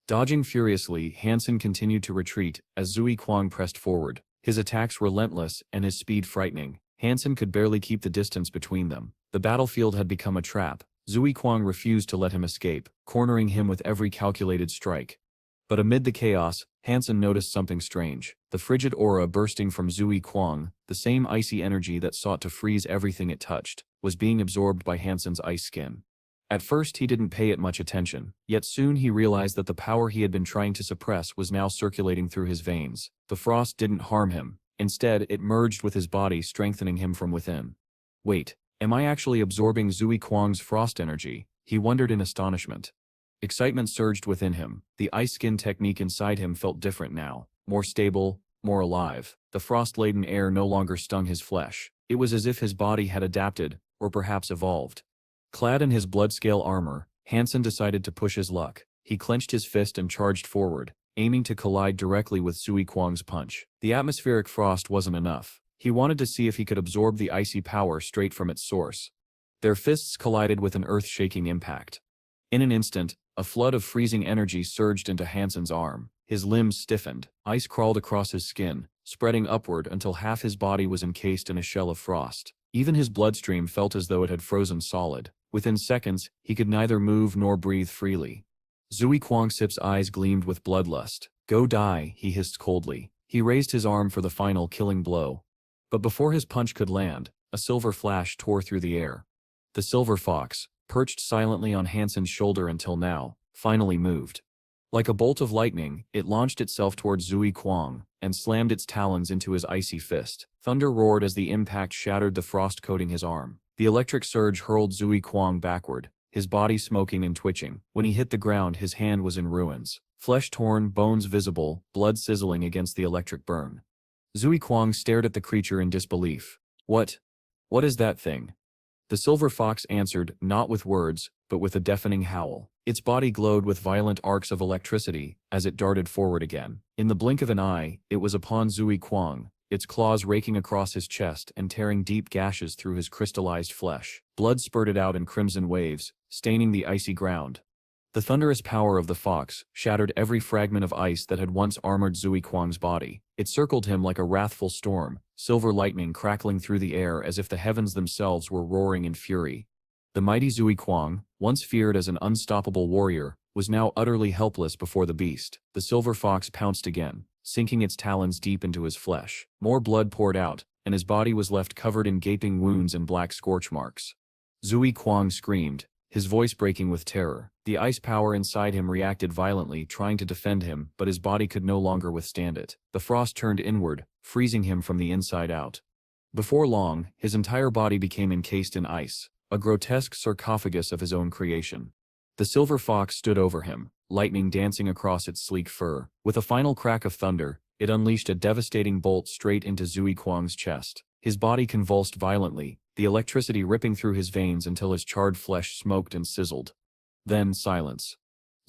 Dodging furiously, Hansen continued to retreat as Zui Kwang pressed forward. His attacks relentless and his speed frightening. Hansen could barely keep the distance between them. The battlefield had become a trap. Zui Kwang refused to let him escape, cornering him with every calculated strike. But amid the chaos, Hansen noticed something strange. The frigid aura bursting from Zui Kwang, the same icy energy that sought to freeze everything it touched, was being absorbed by Hansen's ice skin. At first he didn't pay it much attention, yet soon he realized that the power he had been trying to suppress was now circulating through his veins. The frost didn't harm him. Instead, it merged with his body, strengthening him from within. Wait, am I actually absorbing Zui Kwang's frost energy? He wondered in astonishment. Excitement surged within him. The ice skin technique inside him felt different now, more stable, more alive. The frost-laden air no longer stung his flesh. It was as if his body had adapted, or perhaps evolved. Clad in his blood-scale armor, Hansen decided to push his luck. He clenched his fist and charged forward, aiming to collide directly with Zui Kwang's punch. The atmospheric frost wasn't enough. He wanted to see if he could absorb the icy power straight from its source. Their fists collided with an earth-shaking impact. In an instant, a flood of freezing energy surged into Hansen's arm. His limbs stiffened. Ice crawled across his skin, spreading upward until half his body was encased in a shell of frost. Even his bloodstream felt as though it had frozen solid. Within seconds, he could neither move nor breathe freely. Zui Kwangsip's eyes gleamed with bloodlust. "Go die," he hissed coldly. He raised his arm for the final killing blow. But before his punch could land, a silver flash tore through the air. The silver fox, perched silently on Hansen's shoulder until now, finally moved. Like a bolt of lightning, it launched itself towards Zui Kwang, and slammed its talons into his icy fist. Thunder roared as the impact shattered the frost coating his arm. The electric surge hurled Zui Kwang backward, his body smoking and twitching. When he hit the ground, his hand was in ruins. Flesh torn, bones visible, blood sizzling against the electric burn. Zui Kwang stared at the creature in disbelief. What is that thing?" The silver fox answered, not with words, but with a deafening howl. Its body glowed with violent arcs of electricity as it darted forward again. In the blink of an eye, it was upon Zui Kwang, its claws raking across his chest and tearing deep gashes through his crystallized flesh. Blood spurted out in crimson waves, staining the icy ground. The thunderous power of the fox shattered every fragment of ice that had once armored Zui Kwang's body. It circled him like a wrathful storm, silver lightning crackling through the air as if the heavens themselves were roaring in fury. The mighty Zui Kwang, once feared as an unstoppable warrior, was now utterly helpless before the beast. The silver fox pounced again, sinking its talons deep into his flesh. More blood poured out, and his body was left covered in gaping wounds and black scorch marks. Zui Kwang screamed, his voice breaking with terror. The ice power inside him reacted violently, trying to defend him, but his body could no longer withstand it. The frost turned inward, freezing him from the inside out. Before long, his entire body became encased in ice, a grotesque sarcophagus of his own creation. The silver fox stood over him, lightning dancing across its sleek fur. With a final crack of thunder, it unleashed a devastating bolt straight into Zui Kwang's chest. His body convulsed violently, the electricity ripping through his veins until his charred flesh smoked and sizzled. Then silence.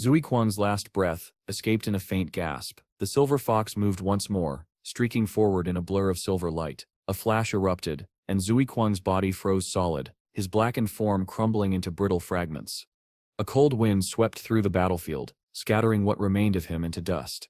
Zui Kwang's last breath escaped in a faint gasp. The silver fox moved once more, streaking forward in a blur of silver light. A flash erupted, and Zui Kwang's body froze solid, his blackened form crumbling into brittle fragments. A cold wind swept through the battlefield, scattering what remained of him into dust.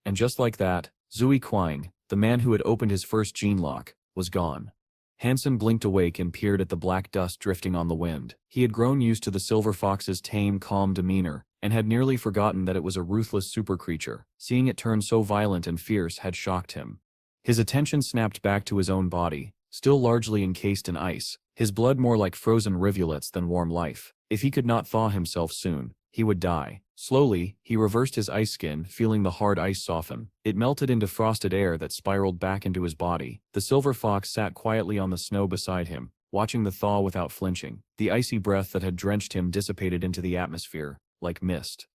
And just like that, Zui Kwang, the man who had opened his first gene lock, was gone. Hansen blinked awake and peered at the black dust drifting on the wind. He had grown used to the silver fox's tame, calm demeanor, and had nearly forgotten that it was a ruthless super creature. Seeing it turn so violent and fierce had shocked him. His attention snapped back to his own body, still largely encased in ice, his blood more like frozen rivulets than warm life. If he could not thaw himself soon, he would die. Slowly, he reversed his ice skin, feeling the hard ice soften. It melted into frosted air that spiraled back into his body. The silver fox sat quietly on the snow beside him, watching the thaw without flinching. The icy breath that had drenched him dissipated into the atmosphere, like mist.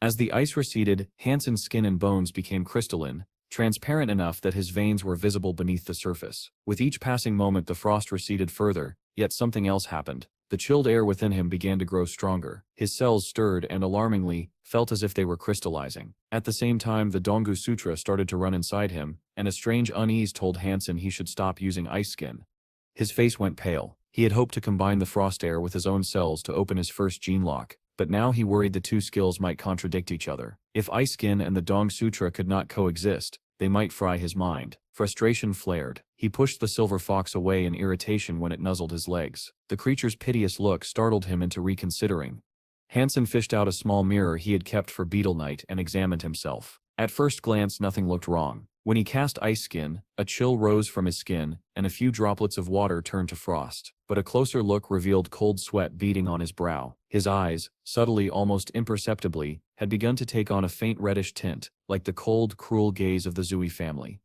As the ice receded, Hansen's skin and bones became crystalline, transparent enough that his veins were visible beneath the surface. With each passing moment the frost receded further, yet something else happened. The chilled air within him began to grow stronger. His cells stirred and, alarmingly, felt as if they were crystallizing. At the same time, the Dongu Sutra started to run inside him, and a strange unease told Hansen he should stop using ice skin. His face went pale. He had hoped to combine the frost air with his own cells to open his first gene lock, but now he worried the two skills might contradict each other. If ice skin and the Dong Sutra could not coexist, they might fry his mind. Frustration flared. He pushed the silver fox away in irritation when it nuzzled his legs. The creature's piteous look startled him into reconsidering. Hansen fished out a small mirror he had kept for beetle night and examined himself. At first glance nothing looked wrong. When he cast ice skin, a chill rose from his skin, and a few droplets of water turned to frost. But a closer look revealed cold sweat beading on his brow. His eyes, subtly, almost imperceptibly, had begun to take on a faint reddish tint, like the cold, cruel gaze of the Zui family.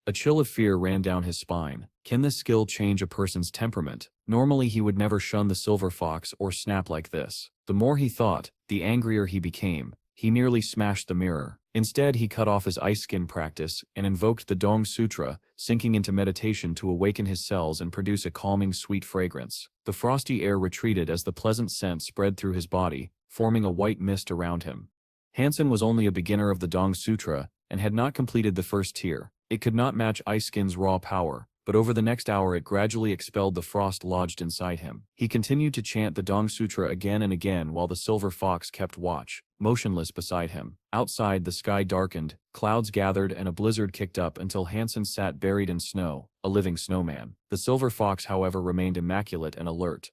A chill of fear ran down his spine. Can this skill change a person's temperament? Normally he would never shun the silver fox or snap like this. The more he thought, the angrier he became. He nearly smashed the mirror. Instead, he cut off his ice skin practice and invoked the Dong Sutra, sinking into meditation to awaken his cells and produce a calming, sweet fragrance. The frosty air retreated as the pleasant scent spread through his body, forming a white mist around him. Hansen was only a beginner of the Dong Sutra and had not completed the first tier. It could not match ice skin's raw power, but over the next hour it gradually expelled the frost lodged inside him. He continued to chant the Dong Sutra again and again while the silver fox kept watch, motionless beside him. Outside, the sky darkened, clouds gathered, and a blizzard kicked up until Hansen sat buried in snow, a living snowman. The silver fox, however, remained immaculate and alert.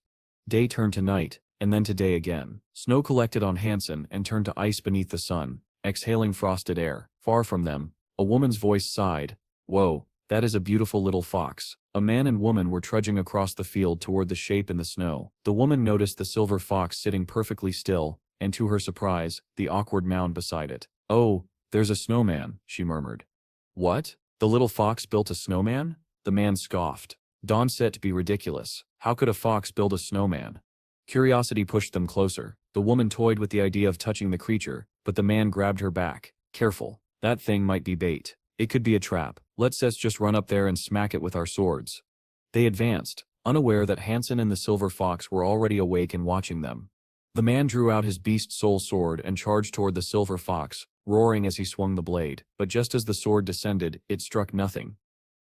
Day turned to night, and then to day again. Snow collected on Hansen and turned to ice beneath the sun, exhaling frosted air. Far from them, a woman's voice sighed. "Whoa, that is a beautiful little fox." A man and woman were trudging across the field toward the shape in the snow. The woman noticed the silver fox sitting perfectly still, and to her surprise, the awkward mound beside it. "Oh, there's a snowman," she murmured. "What? The little fox built a snowman?" The man scoffed. Dawn set to be ridiculous. How could a fox build a snowman? Curiosity pushed them closer. The woman toyed with the idea of touching the creature, but the man grabbed her back. "Careful. That thing might be bait. It could be a trap. Let's just run up there and smack it with our swords." They advanced, unaware that Hansen and the silver fox were already awake and watching them. The man drew out his beast soul sword and charged toward the silver fox, roaring as he swung the blade. But just as the sword descended, it struck nothing.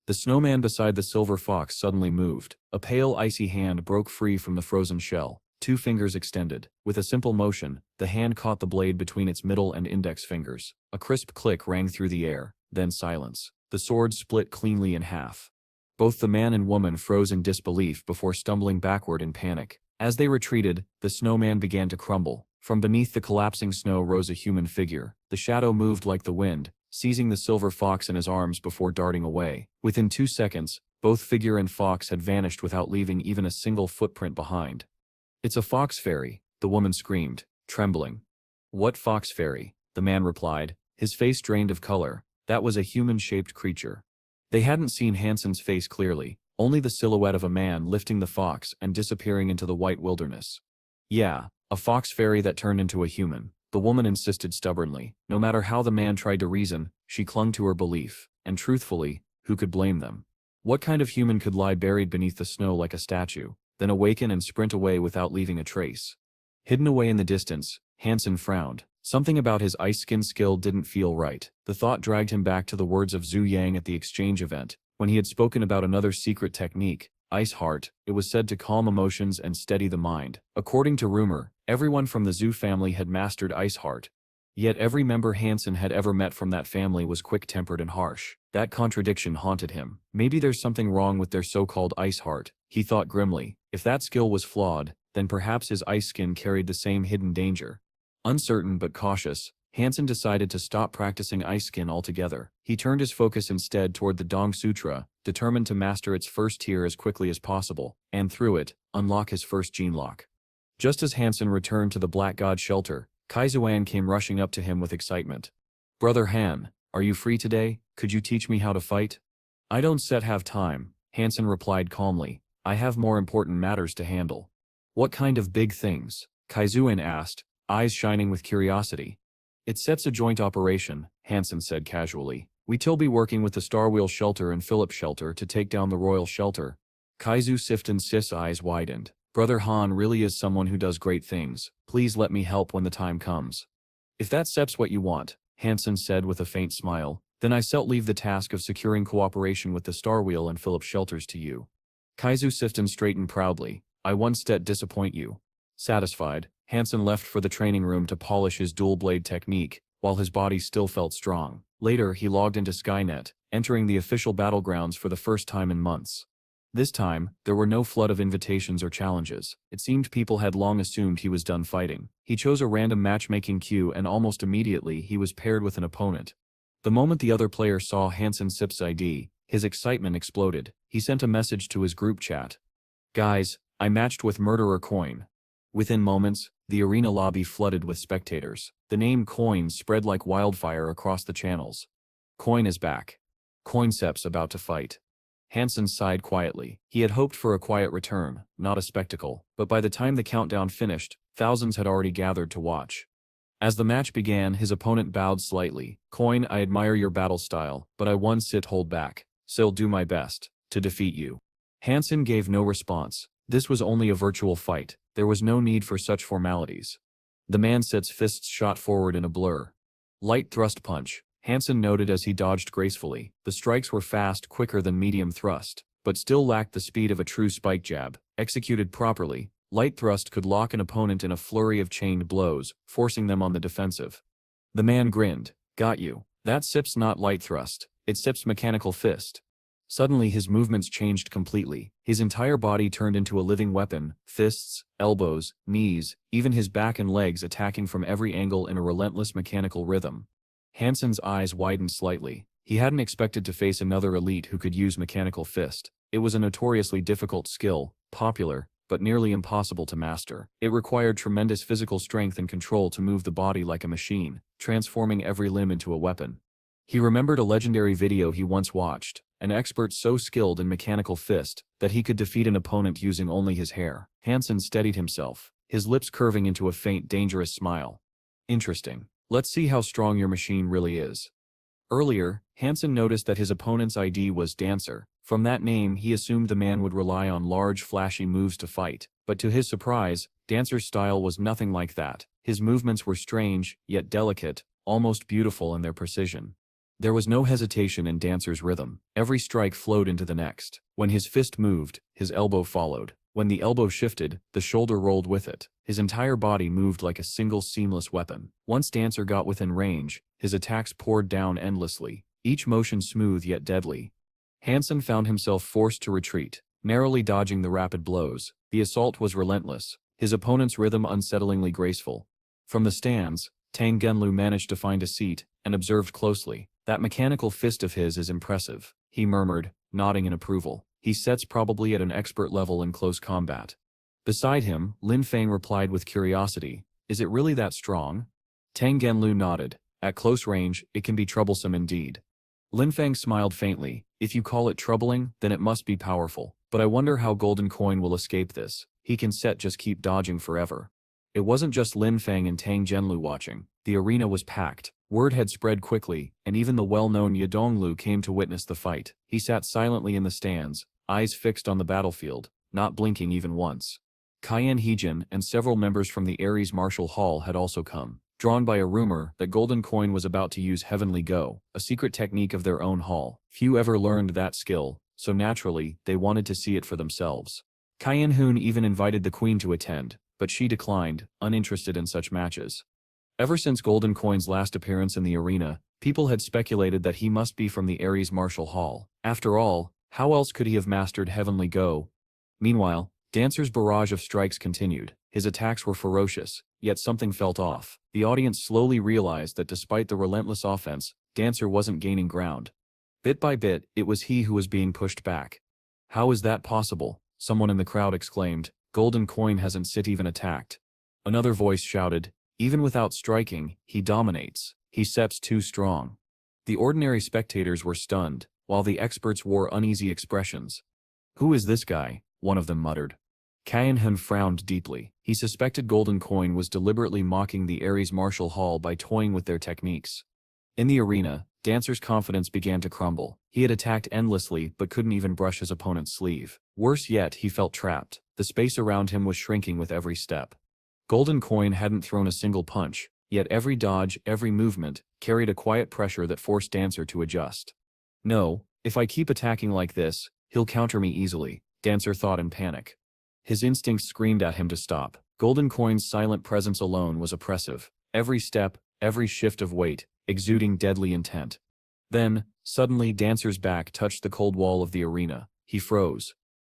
The snowman beside the silver fox suddenly moved. A pale icy hand broke free from the frozen shell. 2 fingers extended. With a simple motion, the hand caught the blade between its middle and index fingers. A crisp click rang through the air, then silence. The sword split cleanly in half. Both the man and woman froze in disbelief before stumbling backward in panic. As they retreated, the snowman began to crumble. From beneath the collapsing snow rose a human figure. The shadow moved like the wind, seizing the silver fox in his arms before darting away. Within 2 seconds, both figure and fox had vanished without leaving even a single footprint behind. "It's a fox fairy," the woman screamed, trembling. "What fox fairy?" the man replied, his face drained of color. That was a human-shaped creature. They hadn't seen Hansen's face clearly, only the silhouette of a man lifting the fox and disappearing into the white wilderness. "Yeah, a fox fairy that turned into a human," the woman insisted stubbornly. No matter how the man tried to reason, she clung to her belief, and truthfully, who could blame them? What kind of human could lie buried beneath the snow like a statue, then awaken and sprint away without leaving a trace? Hidden away in the distance, Hansen frowned. Something about his ice skin skill didn't feel right. The thought dragged him back to the words of Zhu Yang at the exchange event, when he had spoken about another secret technique, Ice Heart. It was said to calm emotions and steady the mind. According to rumor, everyone from the Zhu family had mastered Ice Heart. Yet every member Hansen had ever met from that family was quick-tempered and harsh. That contradiction haunted him. Maybe there's something wrong with their so-called Ice Heart, he thought grimly. If that skill was flawed, then perhaps his ice skin carried the same hidden danger. Uncertain but cautious, Hansen decided to stop practicing ice skin altogether. He turned his focus instead toward the Dong Sutra, determined to master its first tier as quickly as possible, and through it, unlock his first gene lock. Just as Hansen returned to the Black God shelter, Kaizuan came rushing up to him with excitement. "Brother Han, are you free today? Could you teach me how to fight?" "I don't have time," Hansen replied calmly. "I have more important matters to handle." "What kind of big things?" Kaizuan asked, eyes shining with curiosity. "It sets a joint operation," Hansen said casually. "We'll be working with the Starwheel Shelter and Phillips Shelter to take down the Royal Shelter." Kaizu Sifton's eyes widened. "Brother Han really is someone who does great things. Please let me help when the time comes." "If that's what you want," Hansen said with a faint smile, "then I leave the task of securing cooperation with the Starwheel and Phillips Shelters to you." Kaizu Sifton straightened proudly. "I won't disappoint you." Satisfied, Hansen left for the training room to polish his dual blade technique, while his body still felt strong. Later he logged into Skynet, entering the official battlegrounds for the first time in months. This time, there were no flood of invitations or challenges. It seemed people had long assumed he was done fighting. He chose a random matchmaking queue and almost immediately he was paired with an opponent. The moment the other player saw Hansen Sip's ID, his excitement exploded. He sent a message to his group chat. "Guys, I matched with Murderer Coin." Within moments, the arena lobby flooded with spectators. The name Coin spread like wildfire across the channels. "Coin is back. Coincep's about to fight." Hansen sighed quietly. He had hoped for a quiet return, not a spectacle, but by the time the countdown finished, thousands had already gathered to watch. As the match began, his opponent bowed slightly. "Coin, I admire your battle style, but I won't hold back. So'll do my best to defeat you." Hansen gave no response. This was only a virtual fight. There was no need for such formalities. The man's fists shot forward in a blur. Light thrust punch, Hansen noted as he dodged gracefully. The strikes were fast, quicker than medium thrust, but still lacked the speed of a true spike jab. Executed properly, light thrust could lock an opponent in a flurry of chained blows, forcing them on the defensive. The man grinned. "Got you. That Sip's not light thrust. It's Sip's mechanical fist." Suddenly his movements changed completely. His entire body turned into a living weapon, fists, elbows, knees, even his back and legs attacking from every angle in a relentless mechanical rhythm. Hansen's eyes widened slightly. He hadn't expected to face another elite who could use mechanical fist. It was a notoriously difficult skill, popular, but nearly impossible to master. It required tremendous physical strength and control to move the body like a machine, transforming every limb into a weapon. He remembered a legendary video he once watched, an expert so skilled in mechanical fist that he could defeat an opponent using only his hair. Hansen steadied himself, his lips curving into a faint, dangerous smile. "Interesting. Let's see how strong your machine really is." Earlier, Hansen noticed that his opponent's ID was Dancer. From that name he assumed the man would rely on large flashy moves to fight, but to his surprise, Dancer's style was nothing like that. His movements were strange, yet delicate, almost beautiful in their precision. There was no hesitation in Dancer's rhythm. Every strike flowed into the next. When his fist moved, his elbow followed. When the elbow shifted, the shoulder rolled with it. His entire body moved like a single seamless weapon. Once Dancer got within range, his attacks poured down endlessly, each motion smooth yet deadly. Hansen found himself forced to retreat, narrowly dodging the rapid blows. The assault was relentless, his opponent's rhythm unsettlingly graceful. From the stands, Tang Genlu managed to find a seat, and observed closely. "That mechanical fist of his is impressive," he murmured, nodding in approval. "He sets probably at an expert level in close combat." Beside him, Lin Fang replied with curiosity, "Is it really that strong?" Tang Genlu nodded. "At close range, it can be troublesome indeed." Lin Fang smiled faintly. "If you call it troubling, then it must be powerful. But I wonder how Golden Coin will escape this. He can just keep dodging forever." It wasn't just Lin Fang and Tang Genlu watching. The arena was packed. Word had spread quickly, and even the well-known Yadonglu came to witness the fight. He sat silently in the stands, eyes fixed on the battlefield, not blinking even once. Cayenne Heejin and several members from the Ares Martial Hall had also come, drawn by a rumor that Golden Coin was about to use Heavenly Go, a secret technique of their own hall. Few ever learned that skill, so naturally, they wanted to see it for themselves. Cayenne Hoon even invited the Queen to attend, but she declined, uninterested in such matches. Ever since Golden Coin's last appearance in the arena, people had speculated that he must be from the Ares Martial Hall. After all, how else could he have mastered Heavenly Go? Meanwhile, Dancer's barrage of strikes continued. His attacks were ferocious, yet something felt off. The audience slowly realized that despite the relentless offense, Dancer wasn't gaining ground. Bit by bit, it was he who was being pushed back. How is that possible? Someone in the crowd exclaimed. Golden Coin hasn't sit even attacked. Another voice shouted, even without striking, he dominates. He steps too strong. The ordinary spectators were stunned, while the experts wore uneasy expressions. Who is this guy? One of them muttered. Kyan frowned deeply. He suspected Golden Coin was deliberately mocking the Ares martial hall by toying with their techniques. In the arena, Dancer's confidence began to crumble. He had attacked endlessly but couldn't even brush his opponent's sleeve. Worse yet, he felt trapped. The space around him was shrinking with every step. Golden Coin hadn't thrown a single punch, yet every dodge, every movement, carried a quiet pressure that forced Dancer to adjust. No, if I keep attacking like this, he'll counter me easily, Dancer thought in panic. His instincts screamed at him to stop. Golden Coin's silent presence alone was oppressive. Every step, every shift of weight, exuding deadly intent. Then, suddenly Dancer's back touched the cold wall of the arena. He froze.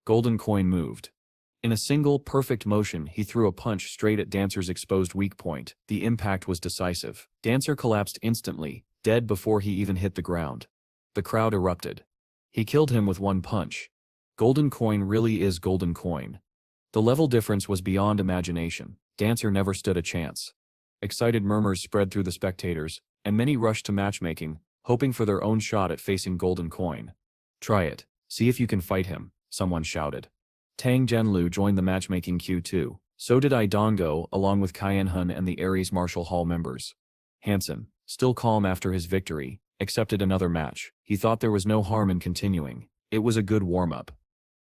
Golden Coin moved. In a single, perfect motion, he threw a punch straight at Dancer's exposed weak point. The impact was decisive. Dancer collapsed instantly, dead before he even hit the ground. The crowd erupted. He killed him with one punch. Golden Coin really is Golden Coin. The level difference was beyond imagination. Dancer never stood a chance. Excited murmurs spread through the spectators, and many rushed to matchmaking, hoping for their own shot at facing Golden Coin. Try it. See if you can fight him, someone shouted. Tang Zhenlu joined the matchmaking queue too. So did Idongo, along with Kyanhun and the Ares Martial Hall members. Hansen, still calm after his victory, accepted another match. He thought there was no harm in continuing. It was a good warm-up.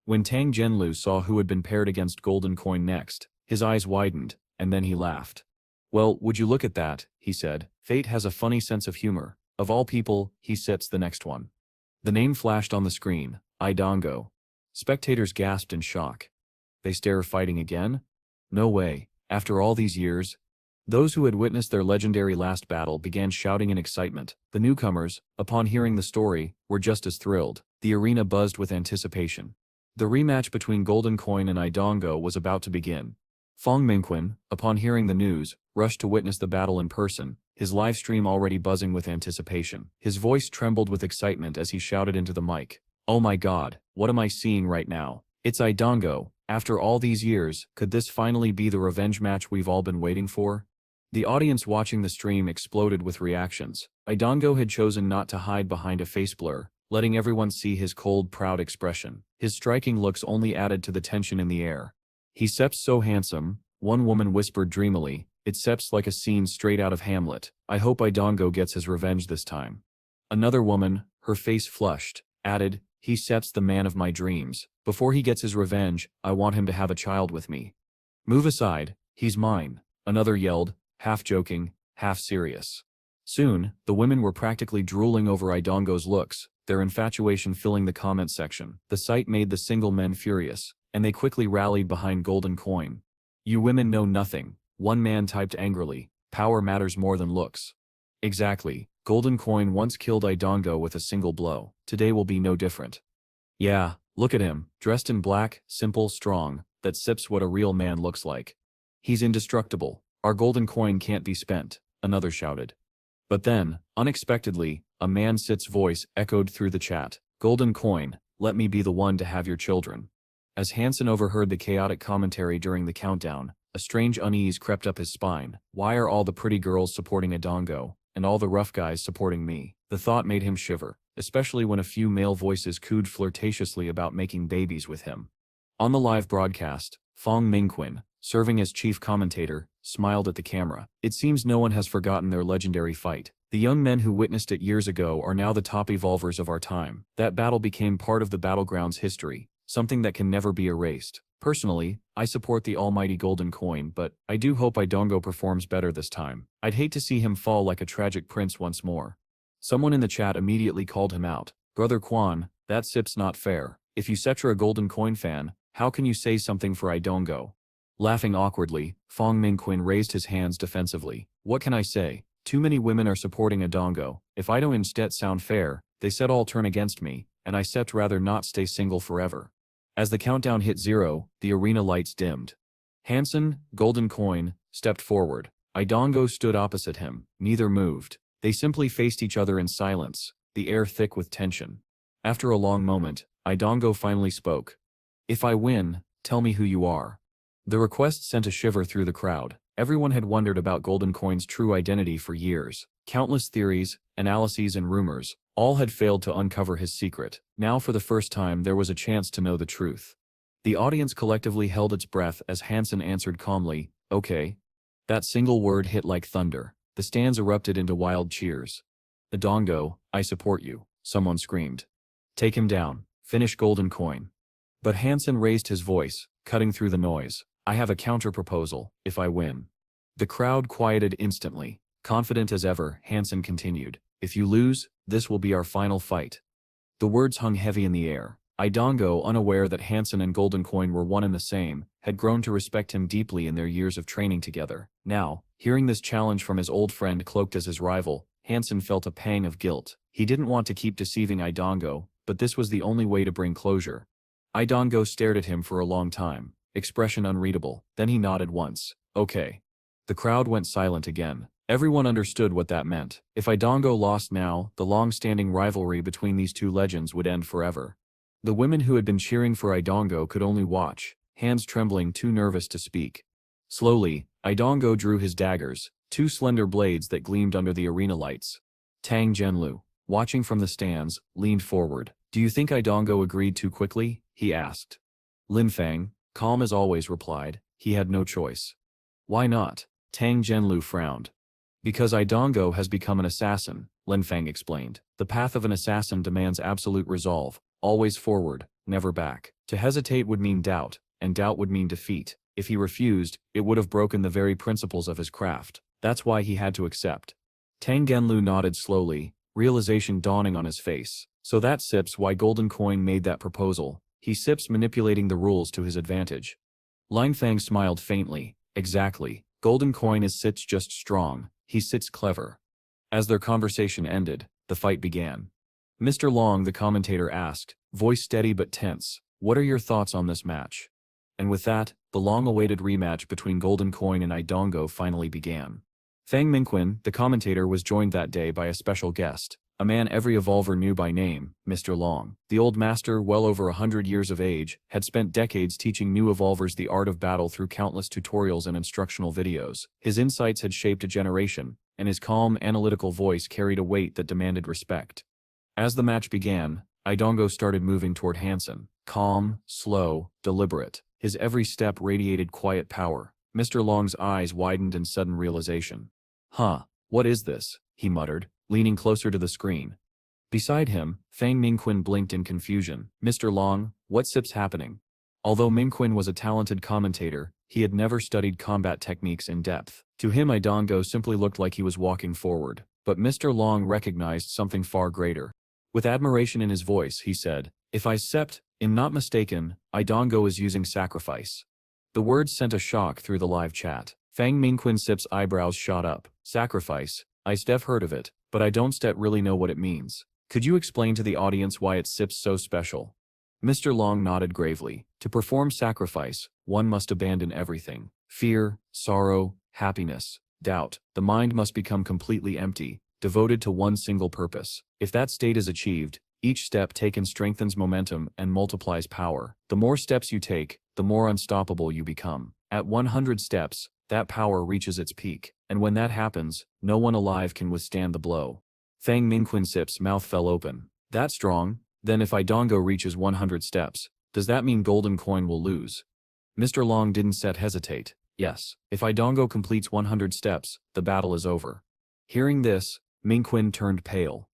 When Tang Zhenlu saw who had been paired against Golden Coin next, his eyes widened, and then he laughed. Well, would you look at that, he said. Fate has a funny sense of humor. Of all people, he sets the next one. The name flashed on the screen, Idongo. Spectators gasped in shock. They stare fighting again? No way. After all these years? Those who had witnessed their legendary last battle began shouting in excitement. The newcomers, upon hearing the story, were just as thrilled. The arena buzzed with anticipation. The rematch between Golden Coin and Idongo was about to begin. Fong Mingquin, upon hearing the news, rushed to witness the battle in person, his live stream already buzzing with anticipation. His voice trembled with excitement as he shouted into the mic. Oh my god, what am I seeing right now? It's Idongo. After all these years, could this finally be the revenge match we've all been waiting for? The audience watching the stream exploded with reactions. Idongo had chosen not to hide behind a face blur, letting everyone see his cold, proud expression. His striking looks only added to the tension in the air. He seps so handsome, one woman whispered dreamily. It seps like a scene straight out of Hamlet. I hope Idongo gets his revenge this time. Another woman, her face flushed, added, he seps the man of my dreams. Before he gets his revenge, I want him to have a child with me. Move aside, he's mine, another yelled, half joking, half serious. Soon, the women were practically drooling over Idongo's looks, their infatuation filling the comment section. The sight made the single men furious, and they quickly rallied behind Golden Coin. You women know nothing, one man typed angrily. Power matters more than looks. Exactly, Golden Coin once killed Idongo with a single blow. Today will be no different. Yeah, look at him, dressed in black, simple, strong, that sips what a real man looks like. He's indestructible. Our Golden Coin can't be spent, another shouted. But then, unexpectedly, a man-sit's voice echoed through the chat. Golden Coin, let me be the one to have your children. As Hansen overheard the chaotic commentary during the countdown, a strange unease crept up his spine. Why are all the pretty girls supporting Idongo, and all the rough guys supporting me? The thought made him shiver, especially when a few male voices cooed flirtatiously about making babies with him. On the live broadcast, Fong Mingquin, serving as chief commentator, smiled at the camera. It seems no one has forgotten their legendary fight. The young men who witnessed it years ago are now the top evolvers of our time. That battle became part of the battleground's history, something that can never be erased. Personally, I support the almighty Golden Coin, but I do hope Idongo performs better this time. I'd hate to see him fall like a tragic prince once more. Someone in the chat immediately called him out. Brother Quan, that sip's not fair. If you such are a Golden Coin fan, how can you say something for Idongo? Laughing awkwardly, Fong Mingquin raised his hands defensively. What can I say? Too many women are supporting Idongo. If I don't instead sound fair, they said all turn against me, and I said rather not stay single forever. As the countdown hit 0, the arena lights dimmed. Hansen, Golden Coin, stepped forward. Idongo stood opposite him. Neither moved. They simply faced each other in silence, the air thick with tension. After a long moment, Idongo finally spoke. "If I win, tell me who you are." The request sent a shiver through the crowd. Everyone had wondered about Golden Coin's true identity for years. Countless theories, analyses and rumors, all had failed to uncover his secret. Now for the first time there was a chance to know the truth. The audience collectively held its breath as Hansen answered calmly, "Okay." That single word hit like thunder. The stands erupted into wild cheers. "Idongo, I support you," someone screamed. "Take him down. Finish Golden Coin." But Hansen raised his voice, cutting through the noise. "I have a counter-proposal, if I win." The crowd quieted instantly. Confident as ever, Hansen continued, "If you lose, this will be our final fight." The words hung heavy in the air. Idongo, unaware that Hansen and Golden Coin were one and the same, had grown to respect him deeply in their years of training together. Now, hearing this challenge from his old friend cloaked as his rival, Hansen felt a pang of guilt. He didn't want to keep deceiving Idongo, but this was the only way to bring closure. Idongo stared at him for a long time, expression unreadable. Then he nodded once. "Okay." The crowd went silent again. Everyone understood what that meant. If Idongo lost now, the long-standing rivalry between these two legends would end forever. The women who had been cheering for Idongo could only watch, hands trembling, too nervous to speak. Slowly, Idongo drew his daggers, two slender blades that gleamed under the arena lights. Tang Genlu, watching from the stands, leaned forward. "Do you think Idongo agreed too quickly?" he asked. Lin Fang, calm as always, replied, "He had no choice." "Why not?" Tang Genlu frowned. "Because Idongo has become an assassin," Lin Fang explained. "The path of an assassin demands absolute resolve, always forward, never back. To hesitate would mean doubt, and doubt would mean defeat. If he refused, it would have broken the very principles of his craft. That's why he had to accept." Tang Genlu nodded slowly, realization dawning on his face. "So that sips why Golden Coin made that proposal. He sips manipulating the rules to his advantage." Lin Fang smiled faintly. "Exactly. Golden Coin is sits just strong. He sits clever." As their conversation ended, the fight began. Mr. Long, the commentator, asked, voice steady but tense, "What are your thoughts on this match?" And with that, the long-awaited rematch between Golden Coin and Idongo finally began. Fang Mingquin, the commentator, was joined that day by a special guest, a man every evolver knew by name, Mr. Long. The old master, well over 100 years of age, had spent decades teaching new evolvers the art of battle through countless tutorials and instructional videos. His insights had shaped a generation, and his calm, analytical voice carried a weight that demanded respect. As the match began, Idongo started moving toward Hansen. Calm, slow, deliberate. His every step radiated quiet power. Mr. Long's eyes widened in sudden realization. "Huh, what is this?" he muttered, leaning closer to the screen. Beside him, Fang Mingquin blinked in confusion. "Mr. Long, what sip's happening?" Although Mingquin was a talented commentator, he had never studied combat techniques in depth. To him, Idongo simply looked like he was walking forward. But Mr. Long recognized something far greater. With admiration in his voice, he said, "If I am not mistaken, Idongo is using sacrifice." The words sent a shock through the live chat. Fang Mingquin Sip's eyebrows shot up. "Sacrifice? I've heard of it, but I don't really know what it means. Could you explain to the audience why it Sip's so special?" Mr. Long nodded gravely. "To perform sacrifice, one must abandon everything. Fear, sorrow, happiness, doubt. The mind must become completely empty, devoted to one single purpose. If that state is achieved, each step taken strengthens momentum and multiplies power. The more steps you take, the more unstoppable you become. At 100 steps, that power reaches its peak, and when that happens, no one alive can withstand the blow." Fang Mingquin Sip's mouth fell open. "That strong? Then if Idongo reaches 100 steps, does that mean Golden Coin will lose?" Mr. Long didn't hesitate. "Yes, if Idongo completes 100 steps, the battle is over." Hearing this, Mingquin turned pale.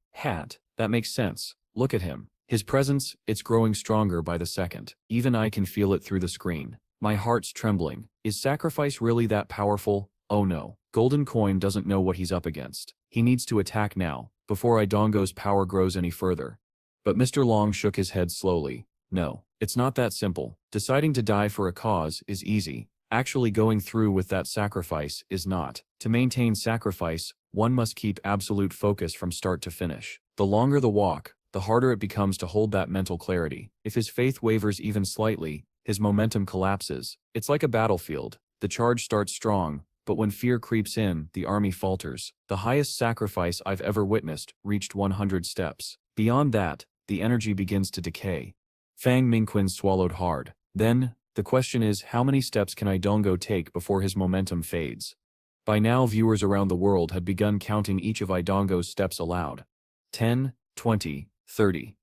That makes sense. Look at him. His presence, it's growing stronger by the second. Even I can feel it through the screen. My heart's trembling. Is sacrifice really that powerful? Oh no. Golden Coin doesn't know what he's up against. He needs to attack now, before Idongo's power grows any further." But Mr. Long shook his head slowly. "No, it's not that simple. Deciding to die for a cause is easy. Actually going through with that sacrifice is not. To maintain sacrifice, one must keep absolute focus from start to finish. The longer the walk, the harder it becomes to hold that mental clarity. If his faith wavers even slightly, his momentum collapses. It's like a battlefield. The charge starts strong, But when fear creeps in, the army falters. The highest sacrifice I've ever witnessed reached 100 steps. Beyond that, the energy begins to decay. Fang Mingquin swallowed hard. Then, the question is, how many steps can Idongo take before his momentum fades? By now viewers around the world had begun counting each of Idongo's steps aloud. 10, 20, 30.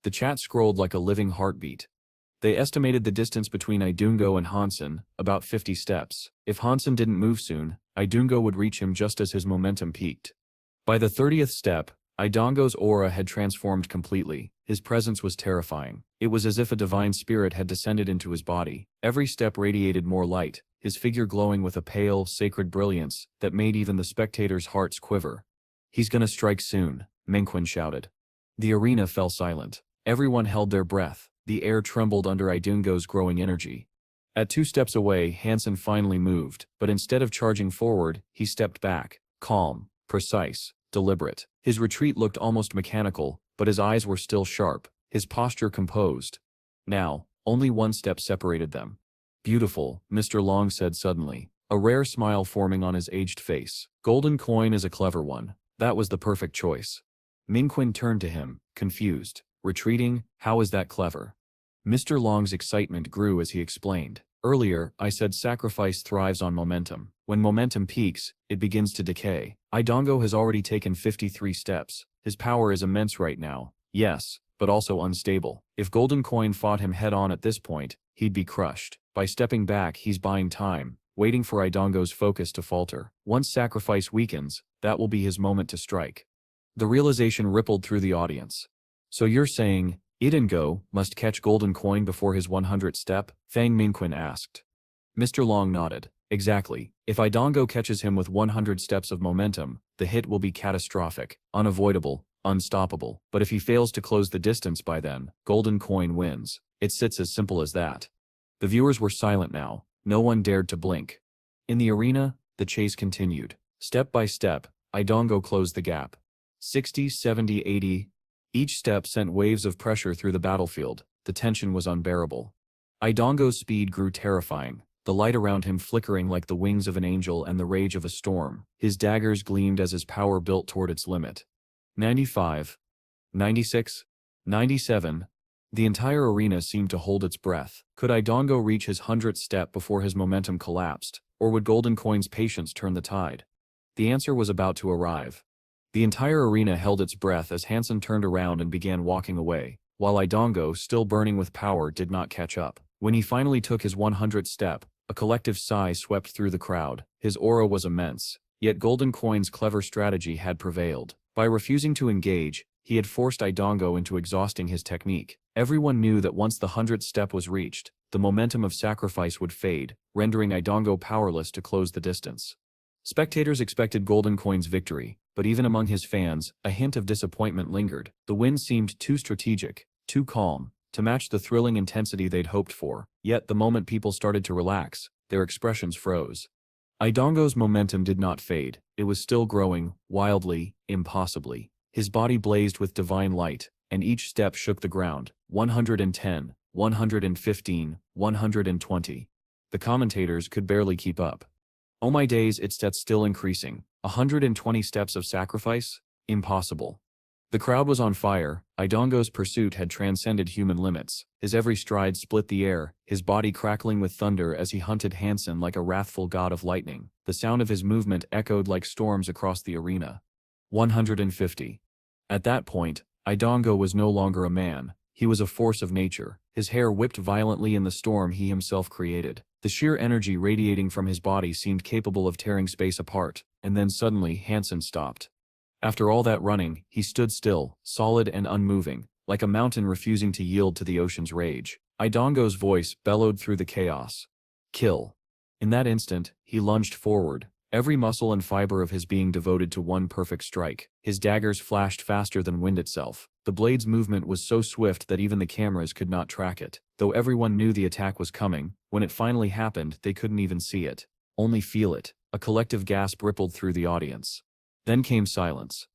The chat scrolled like a living heartbeat. They estimated the distance between Idungo and Hansen, about 50 steps. If Hansen didn't move soon, Idungo would reach him just as his momentum peaked. By the 30th step, Idongo's aura had transformed completely. His presence was terrifying. It was as if a divine spirit had descended into his body. Every step radiated more light, his figure glowing with a pale, sacred brilliance that made even the spectators' hearts quiver. "He's gonna strike soon," Mingquin shouted. The arena fell silent. Everyone held their breath. The air trembled under Idungo's growing energy. At 2 steps away, Hansen finally moved, but instead of charging forward, he stepped back, calm, precise, deliberate. His retreat looked almost mechanical, but his eyes were still sharp, his posture composed. Now, only 1 step separated them. "Beautiful," Mr. Long said suddenly, a rare smile forming on his aged face. "Golden coin is a clever one. That was the perfect choice." Mingquin turned to him, confused. "Retreating? How is that clever?" Mr. Long's excitement grew as he explained. "Earlier, I said sacrifice thrives on momentum. When momentum peaks, it begins to decay. Idongo has already taken 53 steps. His power is immense right now, yes, but also unstable. If Golden Coin fought him head-on at this point, he'd be crushed. By stepping back, he's buying time, waiting for Idongo's focus to falter. Once sacrifice weakens, that will be his moment to strike." The realization rippled through the audience. "So you're saying, Idongo must catch Golden Coin before his 100th step?" Fang Mingquin asked. Mr. Long nodded. "Exactly. If Idongo catches him with 100 steps of momentum, the hit will be catastrophic, unavoidable, unstoppable. But if he fails to close the distance by then, Golden Coin wins. It sits as simple as that." The viewers were silent now. No one dared to blink. In the arena, the chase continued. Step by step, Idongo closed the gap. 60, 70, 80. Each step sent waves of pressure through the battlefield. The tension was unbearable. Idongo's speed grew terrifying, the light around him flickering like the wings of an angel and the rage of a storm. His daggers gleamed as his power built toward its limit. 95. 96. 97. The entire arena seemed to hold its breath. Could Idongo reach his 100th step before his momentum collapsed, or would Golden Coin's patience turn the tide? The answer was about to arrive. The entire arena held its breath as Hansen turned around and began walking away, while Idongo, still burning with power, did not catch up. When he finally took his 100th step, a collective sigh swept through the crowd. His aura was immense, yet Golden Coin's clever strategy had prevailed. By refusing to engage, he had forced Idongo into exhausting his technique. Everyone knew that once the 100th step was reached, the momentum of sacrifice would fade, rendering Idongo powerless to close the distance. Spectators expected Golden Coin's victory, but even among his fans, a hint of disappointment lingered. The win seemed too strategic, too calm, to match the thrilling intensity they'd hoped for. Yet the moment people started to relax, their expressions froze. Idongo's momentum did not fade. It was still growing, wildly, impossibly. His body blazed with divine light, and each step shook the ground. 110, 115, 120. The commentators could barely keep up. "Oh my days, it's still increasing. 120 steps of sacrifice? Impossible." The crowd was on fire. Idongo's pursuit had transcended human limits. His every stride split the air, his body crackling with thunder as he hunted Hansen like a wrathful god of lightning. The sound of his movement echoed like storms across the arena. 150. At that point, Idongo was no longer a man. He was a force of nature. His hair whipped violently in the storm he himself created. The sheer energy radiating from his body seemed capable of tearing space apart, and then suddenly Hansen stopped. After all that running, he stood still, solid and unmoving, like a mountain refusing to yield to the ocean's rage. Idongo's voice bellowed through the chaos. "Kill." In that instant, he lunged forward, every muscle and fiber of his being devoted to one perfect strike. His daggers flashed faster than wind itself. The blade's movement was so swift that even the cameras could not track it. Though everyone knew the attack was coming, when it finally happened, they couldn't even see it. Only feel it. A collective gasp rippled through the audience. Then came silence.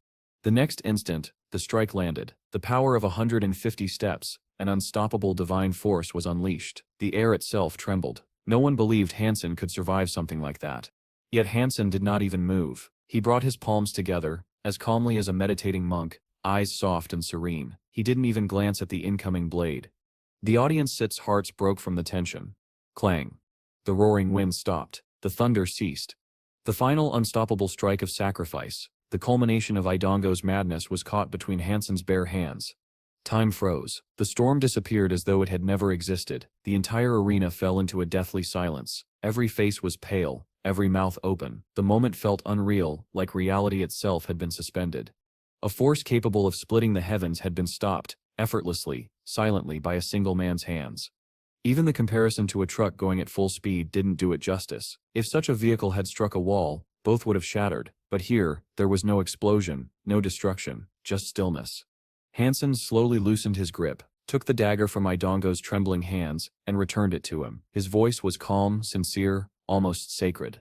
The next instant, the strike landed. The power of 150 steps, an unstoppable divine force was unleashed. The air itself trembled. No one believed Hansen could survive something like that. Yet Hansen did not even move. He brought his palms together, as calmly as a meditating monk, eyes soft and serene. He didn't even glance at the incoming blade. The audience's hearts broke from the tension. Clang. The roaring wind stopped. The thunder ceased. The final unstoppable strike of sacrifice, the culmination of Idongo's madness, was caught between Hansen's bare hands. Time froze. The storm disappeared as though it had never existed. The entire arena fell into a deathly silence. Every face was pale, every mouth open. The moment felt unreal, like reality itself had been suspended. A force capable of splitting the heavens had been stopped, effortlessly, silently, by a single man's hands. Even the comparison to a truck going at full speed didn't do it justice. If such a vehicle had struck a wall, both would have shattered. But here, there was no explosion, no destruction, just stillness. Hansen slowly loosened his grip, took the dagger from Idongo's trembling hands, and returned it to him. His voice was calm, sincere, almost sacred.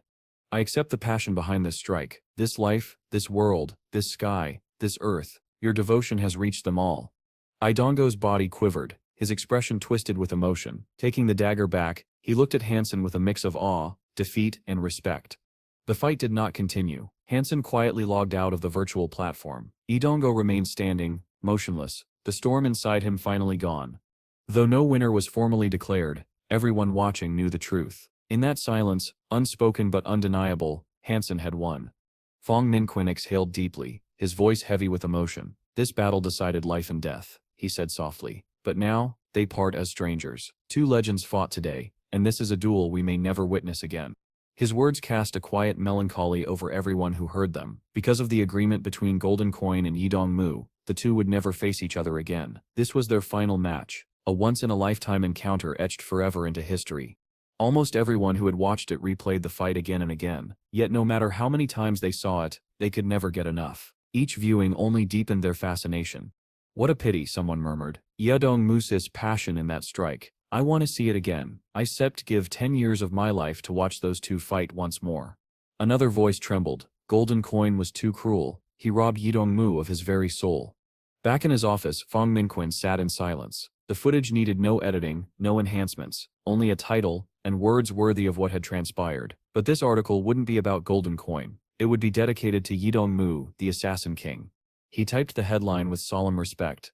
I accept the passion behind this strike. This life, this world, this sky, this earth. Your devotion has reached them all. Idongo's body quivered, his expression twisted with emotion. Taking the dagger back, he looked at Hansen with a mix of awe, defeat, and respect. The fight did not continue. Hansen quietly logged out of the virtual platform. Idongo remained standing, motionless, the storm inside him finally gone. Though no winner was formally declared, everyone watching knew the truth. In that silence, unspoken but undeniable, Hansen had won. Fong Ninquin exhaled deeply, his voice heavy with emotion. This battle decided life and death, he said softly. But now, they part as strangers. Two legends fought today, and this is a duel we may never witness again. His words cast a quiet melancholy over everyone who heard them. Because of the agreement between Golden Coin and Yidong Mu, the two would never face each other again. This was their final match, a once-in-a-lifetime encounter etched forever into history. Almost everyone who had watched it replayed the fight again and again, yet no matter how many times they saw it, they could never get enough. Each viewing only deepened their fascination. What a pity, someone murmured. Yidong Mu's passion in that strike. I want to see it again. I accept give 10 years of my life to watch those two fight once more. Another voice trembled. Golden Coin was too cruel. He robbed Yidong Mu of his very soul. Back in his office, Fong Minquin sat in silence. The footage needed no editing, no enhancements, only a title, and words worthy of what had transpired. But this article wouldn't be about Golden Coin. It would be dedicated to Yidong Mu, the Assassin King. He typed the headline with solemn respect.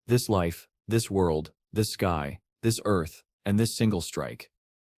This life, this world, this sky, this earth, and this single strike.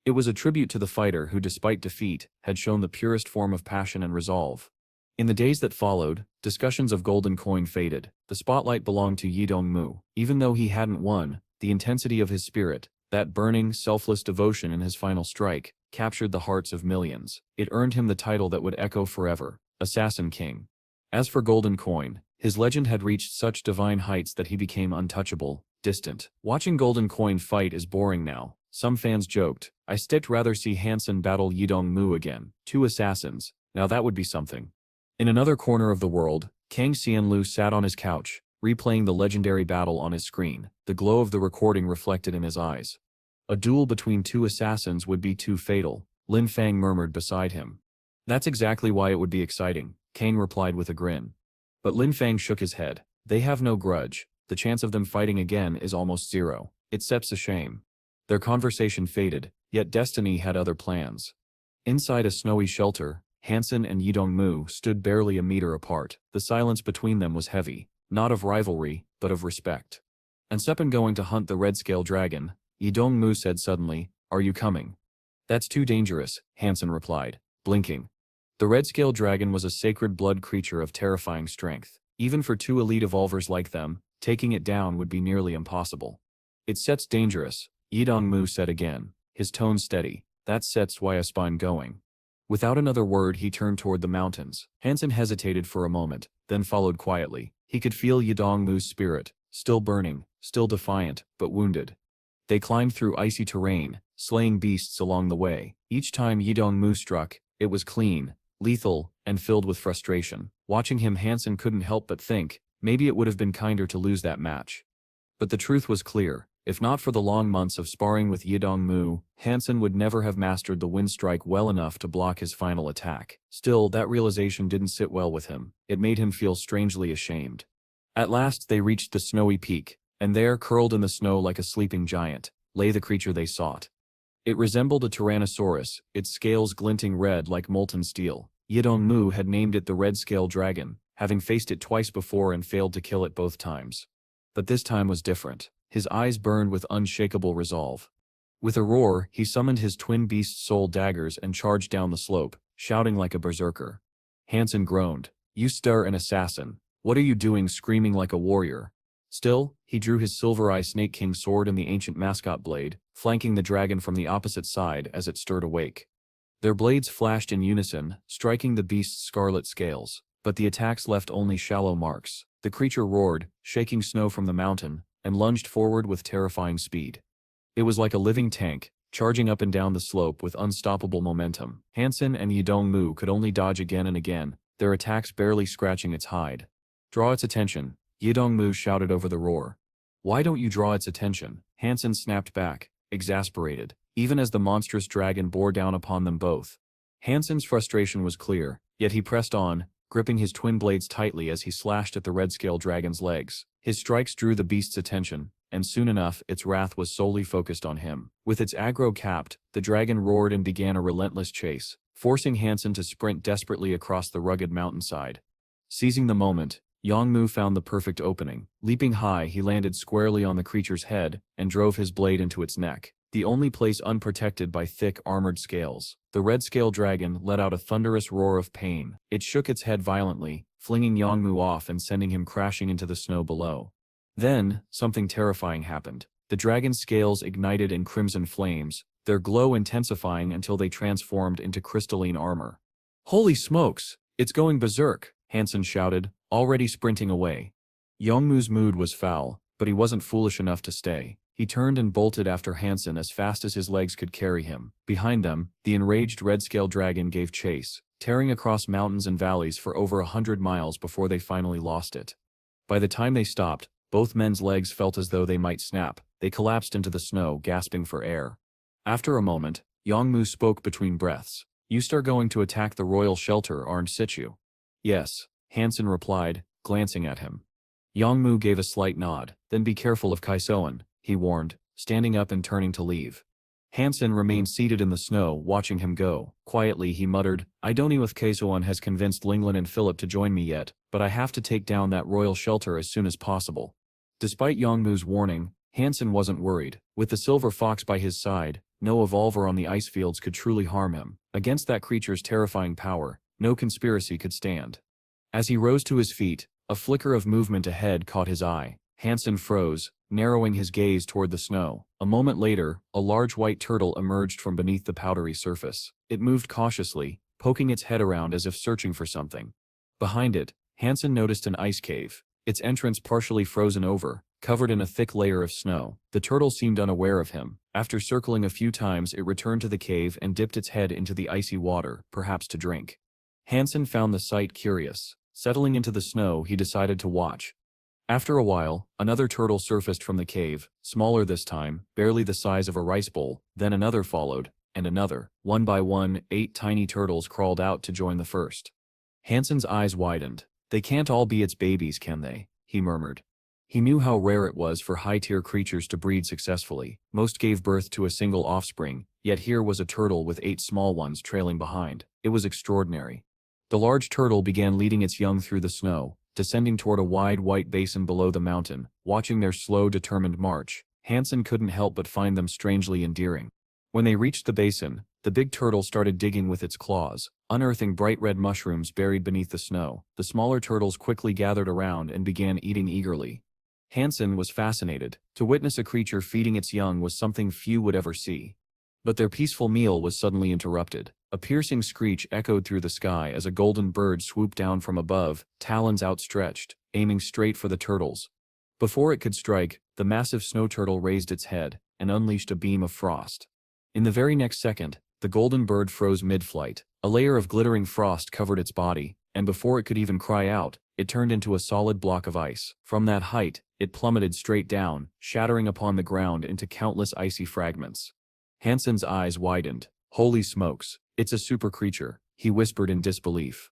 It was a tribute to the fighter who, despite defeat, had shown the purest form of passion and resolve. In the days that followed, discussions of Golden Coin faded. The spotlight belonged to Yidong Mu. Even though he hadn't won, the intensity of his spirit, that burning, selfless devotion in his final strike, captured the hearts of millions. It earned him the title that would echo forever, Assassin King. As for Golden Coin, his legend had reached such divine heights that he became untouchable, distant. Watching Golden Coin fight is boring now, some fans joked. I still rather see Hansen battle Yidong Mu again. Two assassins, now that would be something. In another corner of the world, Kang Xianlu sat on his couch, replaying the legendary battle on his screen, the glow of the recording reflected in his eyes. A duel between two assassins would be too fatal, Lin Fang murmured beside him. That's exactly why it would be exciting, Kang replied with a grin. But Lin Fang shook his head. They have no grudge. The chance of them fighting again is almost zero. It's a shame. Their conversation faded, yet destiny had other plans. Inside a snowy shelter, Hansen and Yidong Mu stood barely a meter apart. The silence between them was heavy, not of rivalry, but of respect. And Seppen going to hunt the red-scale dragon, Yidong Mu said suddenly, are you coming? That's too dangerous, Hansen replied, blinking. The red-scale dragon was a sacred blood creature of terrifying strength. Even for two elite evolvers like them, taking it down would be nearly impossible. It's dangerous, Yidong Mu said again, his tone steady. That's why I spine going. Without another word he turned toward the mountains. Hansen hesitated for a moment, then followed quietly. He could feel Yidong Mu's spirit, still burning, still defiant, but wounded. They climbed through icy terrain, slaying beasts along the way. Each time Yidong Mu struck, it was clean, lethal, and filled with frustration. Watching him, Hansen couldn't help but think, maybe it would have been kinder to lose that match. But the truth was clear. If not for the long months of sparring with Yidong Mu, Hansen would never have mastered the wind strike well enough to block his final attack. Still, that realization didn't sit well with him. It made him feel strangely ashamed. At last they reached the snowy peak, and there, curled in the snow like a sleeping giant, lay the creature they sought. It resembled a tyrannosaurus, its scales glinting red like molten steel. Mu had named it the Red Scale Dragon, having faced it twice before and failed to kill it both times. But this time was different. His eyes burned with unshakable resolve. With a roar, he summoned his twin beast soul daggers and charged down the slope, shouting like a berserker. Hansen groaned. "You stir an assassin. What are you doing screaming like a warrior?" Still, he drew his Silver Eye Snake King sword and the ancient mascot blade, flanking the dragon from the opposite side as it stirred awake. Their blades flashed in unison, striking the beast's scarlet scales, but the attacks left only shallow marks. The creature roared, shaking snow from the mountain, and lunged forward with terrifying speed. It was like a living tank, charging up and down the slope with unstoppable momentum. Hansen and Mu could only dodge again and again, their attacks barely scratching its hide. "Draw its attention," Mu shouted over the roar. "Why don't you draw its attention?" Hansen snapped back, exasperated, even as the monstrous dragon bore down upon them both. Hansen's frustration was clear, yet he pressed on, gripping his twin blades tightly as he slashed at the red scale dragon's legs. His strikes drew the beast's attention, and soon enough its wrath was solely focused on him. With its aggro capped, the dragon roared and began a relentless chase, forcing Hansen to sprint desperately across the rugged mountainside. Seizing the moment, Mu found the perfect opening. Leaping high, he landed squarely on the creature's head and drove his blade into its neck, the only place unprotected by thick armored scales. The red scale dragon let out a thunderous roar of pain. It shook its head violently, flinging Mu off and sending him crashing into the snow below. Then, something terrifying happened. The dragon's scales ignited in crimson flames, their glow intensifying until they transformed into crystalline armor. "Holy smokes! It's going berserk!" Hansen shouted, already sprinting away. Mu's mood was foul, but he wasn't foolish enough to stay. He turned and bolted after Hansen as fast as his legs could carry him. Behind them, the enraged red-scale dragon gave chase, tearing across mountains and valleys for over 100 miles before they finally lost it. By the time they stopped, both men's legs felt as though they might snap. They collapsed into the snow, gasping for air. After a moment, Mu spoke between breaths. "You start going to attack the royal shelter, aren't you?" "Yes," Hansen replied, glancing at him. Mu gave a slight nod. "Then be careful of Kaisoan," he warned, standing up and turning to leave. Hansen remained seated in the snow, watching him go. Quietly he muttered, "I don't know if Kaisoan has convinced Linglin and Philip to join me yet, but I have to take down that royal shelter as soon as possible." Despite Mu's warning, Hansen wasn't worried. With the silver fox by his side, no evolver on the ice fields could truly harm him. Against that creature's terrifying power, no conspiracy could stand. As he rose to his feet, a flicker of movement ahead caught his eye. Hansen froze, narrowing his gaze toward the snow. A moment later, a large white turtle emerged from beneath the powdery surface. It moved cautiously, poking its head around as if searching for something. Behind it, Hansen noticed an ice cave, its entrance partially frozen over, covered in a thick layer of snow. The turtle seemed unaware of him. After circling a few times, it returned to the cave and dipped its head into the icy water, perhaps to drink. Hansen found the sight curious. Settling into the snow, he decided to watch. After a while, another turtle surfaced from the cave, smaller this time, barely the size of a rice bowl. Then another followed, and another. One by one, 8 tiny turtles crawled out to join the first. Hansen's eyes widened. "They can't all be its babies, can they?" he murmured. He knew how rare it was for high-tier creatures to breed successfully. Most gave birth to a single offspring, yet here was a turtle with 8 small ones trailing behind. It was extraordinary. The large turtle began leading its young through the snow, descending toward a wide white basin below the mountain. Watching their slow, determined march, Hansen couldn't help but find them strangely endearing. When they reached the basin, the big turtle started digging with its claws, unearthing bright red mushrooms buried beneath the snow. The smaller turtles quickly gathered around and began eating eagerly. Hansen was fascinated. To witness a creature feeding its young was something few would ever see. But their peaceful meal was suddenly interrupted. A piercing screech echoed through the sky as a golden bird swooped down from above, talons outstretched, aiming straight for the turtles. Before it could strike, the massive snow turtle raised its head and unleashed a beam of frost. In the very next second, the golden bird froze mid-flight. A layer of glittering frost covered its body, and before it could even cry out, it turned into a solid block of ice. From that height, it plummeted straight down, shattering upon the ground into countless icy fragments. Hansen's eyes widened. "Holy smokes, it's a super creature," he whispered in disbelief.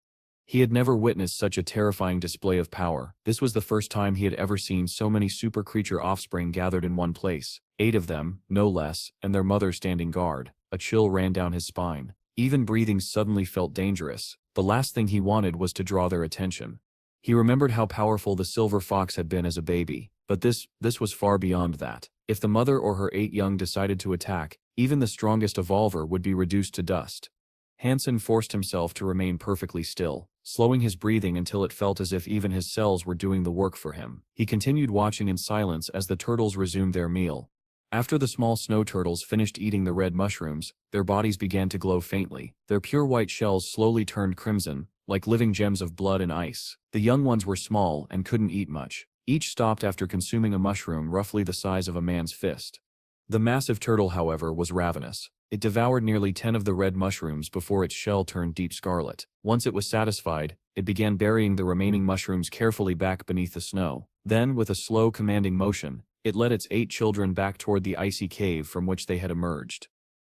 He had never witnessed such a terrifying display of power. This was the first time he had ever seen so many super creature offspring gathered in one place. 8 of them, no less, and their mother standing guard. A chill ran down his spine. Even breathing suddenly felt dangerous. The last thing he wanted was to draw their attention. He remembered how powerful the silver fox had been as a baby, but this was far beyond that. If the mother or her 8 young decided to attack, even the strongest evolver would be reduced to dust. Hansen forced himself to remain perfectly still, slowing his breathing until it felt as if even his cells were doing the work for him. He continued watching in silence as the turtles resumed their meal. After the small snow turtles finished eating the red mushrooms, their bodies began to glow faintly. Their pure white shells slowly turned crimson, like living gems of blood and ice. The young ones were small and couldn't eat much. Each stopped after consuming a mushroom roughly the size of a man's fist. The massive turtle, however, was ravenous. It devoured nearly 10 of the red mushrooms before its shell turned deep scarlet. Once it was satisfied, it began burying the remaining mushrooms carefully back beneath the snow. Then, with a slow, commanding motion, it led its 8 children back toward the icy cave from which they had emerged.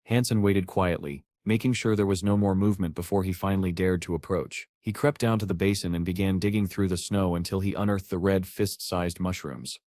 Hansen waited quietly, making sure there was no more movement before he finally dared to approach. He crept down to the basin and began digging through the snow until he unearthed the red fist-sized mushrooms.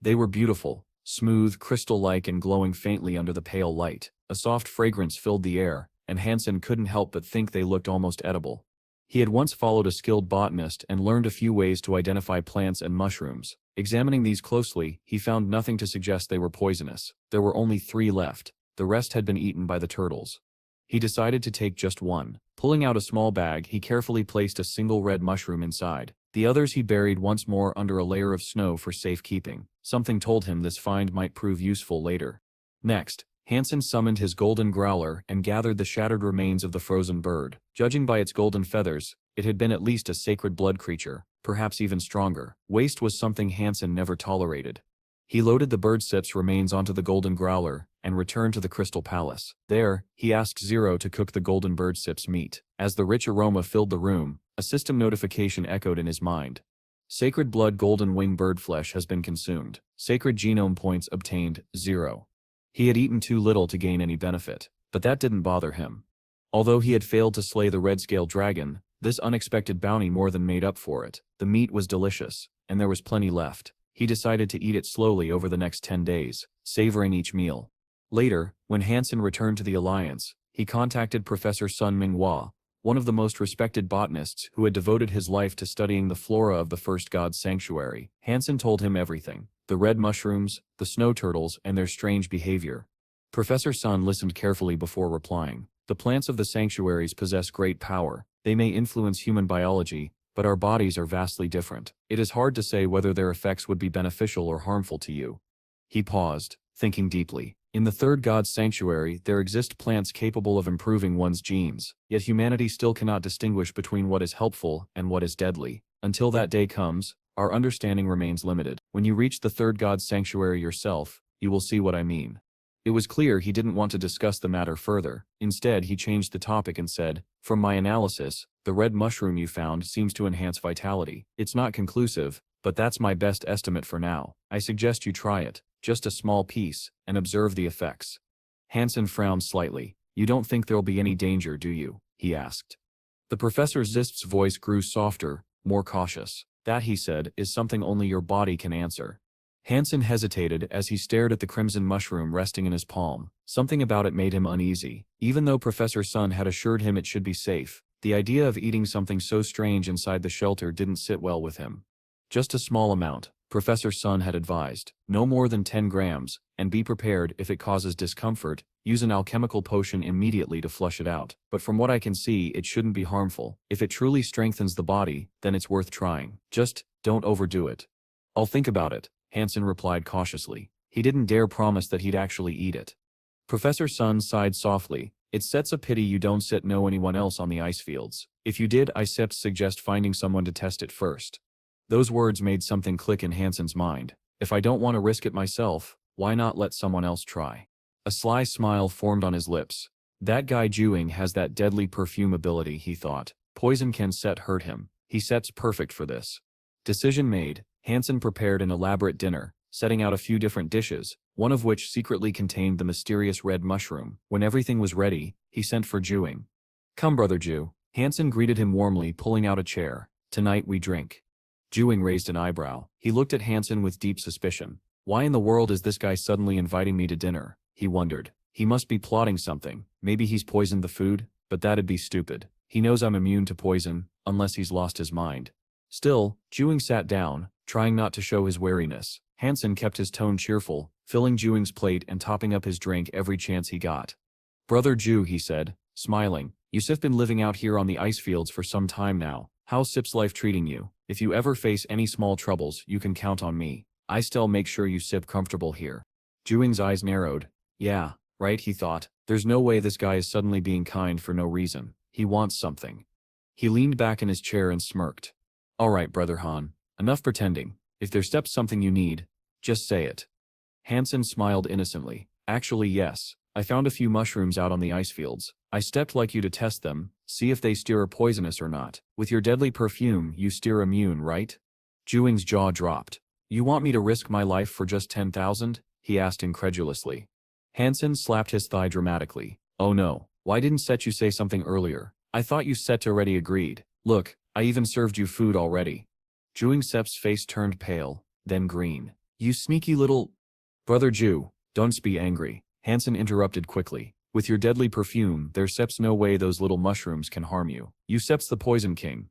They were beautiful, smooth, crystal-like and glowing faintly under the pale light. A soft fragrance filled the air, and Hansen couldn't help but think they looked almost edible. He had once followed a skilled botanist and learned a few ways to identify plants and mushrooms. Examining these closely, he found nothing to suggest they were poisonous. There were only 3 left. The rest had been eaten by the turtles. He decided to take just one. Pulling out a small bag, he carefully placed a single red mushroom inside. The others he buried once more under a layer of snow for safekeeping. Something told him this find might prove useful later. Next, Hansen summoned his golden growler and gathered the shattered remains of the frozen bird. Judging by its golden feathers, it had been at least a sacred blood creature, perhaps even stronger. Waste was something Hansen never tolerated. He loaded the bird sips remains onto the golden growler and returned to the Crystal Palace. There, he asked Zero to cook the golden bird sips meat. As the rich aroma filled the room, a system notification echoed in his mind. Sacred blood golden wing bird flesh has been consumed. Sacred genome points obtained, 0. He had eaten too little to gain any benefit, but that didn't bother him. Although he had failed to slay the red-scaled dragon, this unexpected bounty more than made up for it. The meat was delicious, and there was plenty left. He decided to eat it slowly over the next 10 days, savoring each meal. Later, when Hansen returned to the Alliance, he contacted Professor Sun Manhwa, one of the most respected botanists who had devoted his life to studying the flora of the First God's Sanctuary. Hansen told him everything: the red mushrooms, the snow turtles, and their strange behavior. Professor Sun listened carefully before replying. The plants of the sanctuaries possess great power. They may influence human biology, but our bodies are vastly different. It is hard to say whether their effects would be beneficial or harmful to you. He paused, thinking deeply. In the third God's sanctuary, there exist plants capable of improving one's genes, yet humanity still cannot distinguish between what is helpful and what is deadly. Until that day comes, our understanding remains limited. When you reach the third God's sanctuary yourself, you will see what I mean. It was clear he didn't want to discuss the matter further. Instead, he changed the topic and said, "From my analysis, the red mushroom you found seems to enhance vitality. It's not conclusive, but that's my best estimate for now. I suggest you try it, just a small piece, and observe the effects." Hansen frowned slightly. "You don't think there'll be any danger, do you?" he asked. The Professor Zist's voice grew softer, more cautious. "That," he said, "is something only your body can answer." Hansen hesitated as he stared at the crimson mushroom resting in his palm. Something about it made him uneasy. Even though Professor Sun had assured him it should be safe, the idea of eating something so strange inside the shelter didn't sit well with him. "Just a small amount," Professor Sun had advised. "No more than 10 grams, and be prepared if it causes discomfort. Use an alchemical potion immediately to flush it out. But from what I can see, it shouldn't be harmful. If it truly strengthens the body, then it's worth trying. Just don't overdo it." "I'll think about it," Hansen replied cautiously. He didn't dare promise that he'd actually eat it. Professor Sun sighed softly. "It's such a pity you don't know anyone else on the ice fields. If you did, I suggest finding someone to test it first." Those words made something click in Hansen's mind. If I don't want to risk it myself, why not let someone else try? A sly smile formed on his lips. That guy Juing has that deadly perfume ability, he thought. Poison can hurt him. He sets perfect for this. Decision made, Hansen prepared an elaborate dinner, setting out a few different dishes, one of which secretly contained the mysterious red mushroom. When everything was ready, he sent for Juing. "Come, Brother Ju, Hansen greeted him warmly, pulling out a chair. Tonight we drink. Juing raised an eyebrow. He looked at Hansen with deep suspicion. Why in the world is this guy suddenly inviting me to dinner? He wondered. He must be plotting something. Maybe he's poisoned the food, but that'd be stupid. He knows I'm immune to poison, unless he's lost his mind. Still, Juing sat down, trying not to show his wariness. Hansen kept his tone cheerful, filling Juing's plate and topping up his drink every chance he got. Brother Ju, he said, smiling, you've been living out here on the ice fields for some time now. How's Sip's life treating you? If you ever face any small troubles, you can count on me. I still make sure you Sip comfortable here. Juing's eyes narrowed. Yeah, right, he thought. There's no way this guy is suddenly being kind for no reason. He wants something. He leaned back in his chair and smirked. All right, Brother Han. Enough pretending. If there's something you need, just say it. Hansen smiled innocently. Actually, yes. I found a few mushrooms out on the ice fields. I stepped like you to test them, see if they steer poisonous or not. With your deadly perfume, you steer immune, right? Juing's jaw dropped. You want me to risk my life for just 10,000? He asked incredulously. Hansen slapped his thigh dramatically. Oh no, why didn't you say something earlier? I thought you already agreed. Look, I even served you food already. Juing Sep's face turned pale, then green. You sneaky little… Brother Ju, don't be angry. Hansen interrupted quickly. With your deadly perfume, there's no way those little mushrooms can harm you. You the poison king.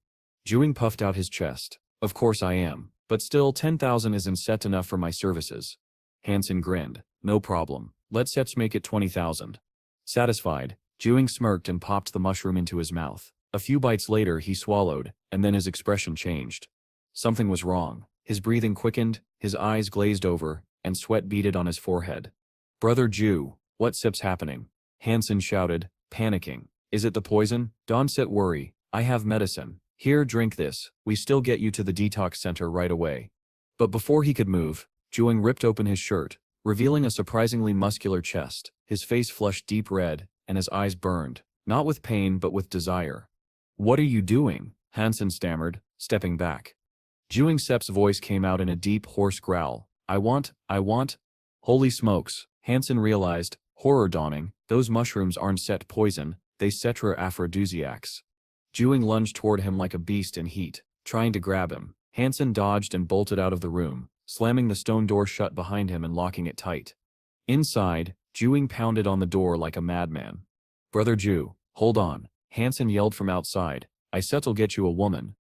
Juing puffed out his chest. Of course I am. But still 10,000 isn't enough for my services. Hansen grinned. No problem. Let's make it 20,000. Satisfied, Juing smirked and popped the mushroom into his mouth. A few bites later he swallowed, and then his expression changed. Something was wrong. His breathing quickened, his eyes glazed over, and sweat beaded on his forehead. Brother Ju, what's happening? Hansen shouted, panicking. Is it the poison? Don't worry. I have medicine. Here, drink this. We still get you to the detox center right away. But before he could move, Juing ripped open his shirt, revealing a surprisingly muscular chest. His face flushed deep red, and his eyes burned, not with pain but with desire. What are you doing? Hansen stammered, stepping back. Juing Sep's voice came out in a deep, hoarse growl. I want… Holy smokes, Hansen realized, horror dawning, those mushrooms aren't poison, they aphrodisiacs. Juing lunged toward him like a beast in heat, trying to grab him. Hansen dodged and bolted out of the room, slamming the stone door shut behind him and locking it tight. Inside, Juing pounded on the door like a madman. Brother Ju, hold on, Hansen yelled from outside. I set'll get you a woman,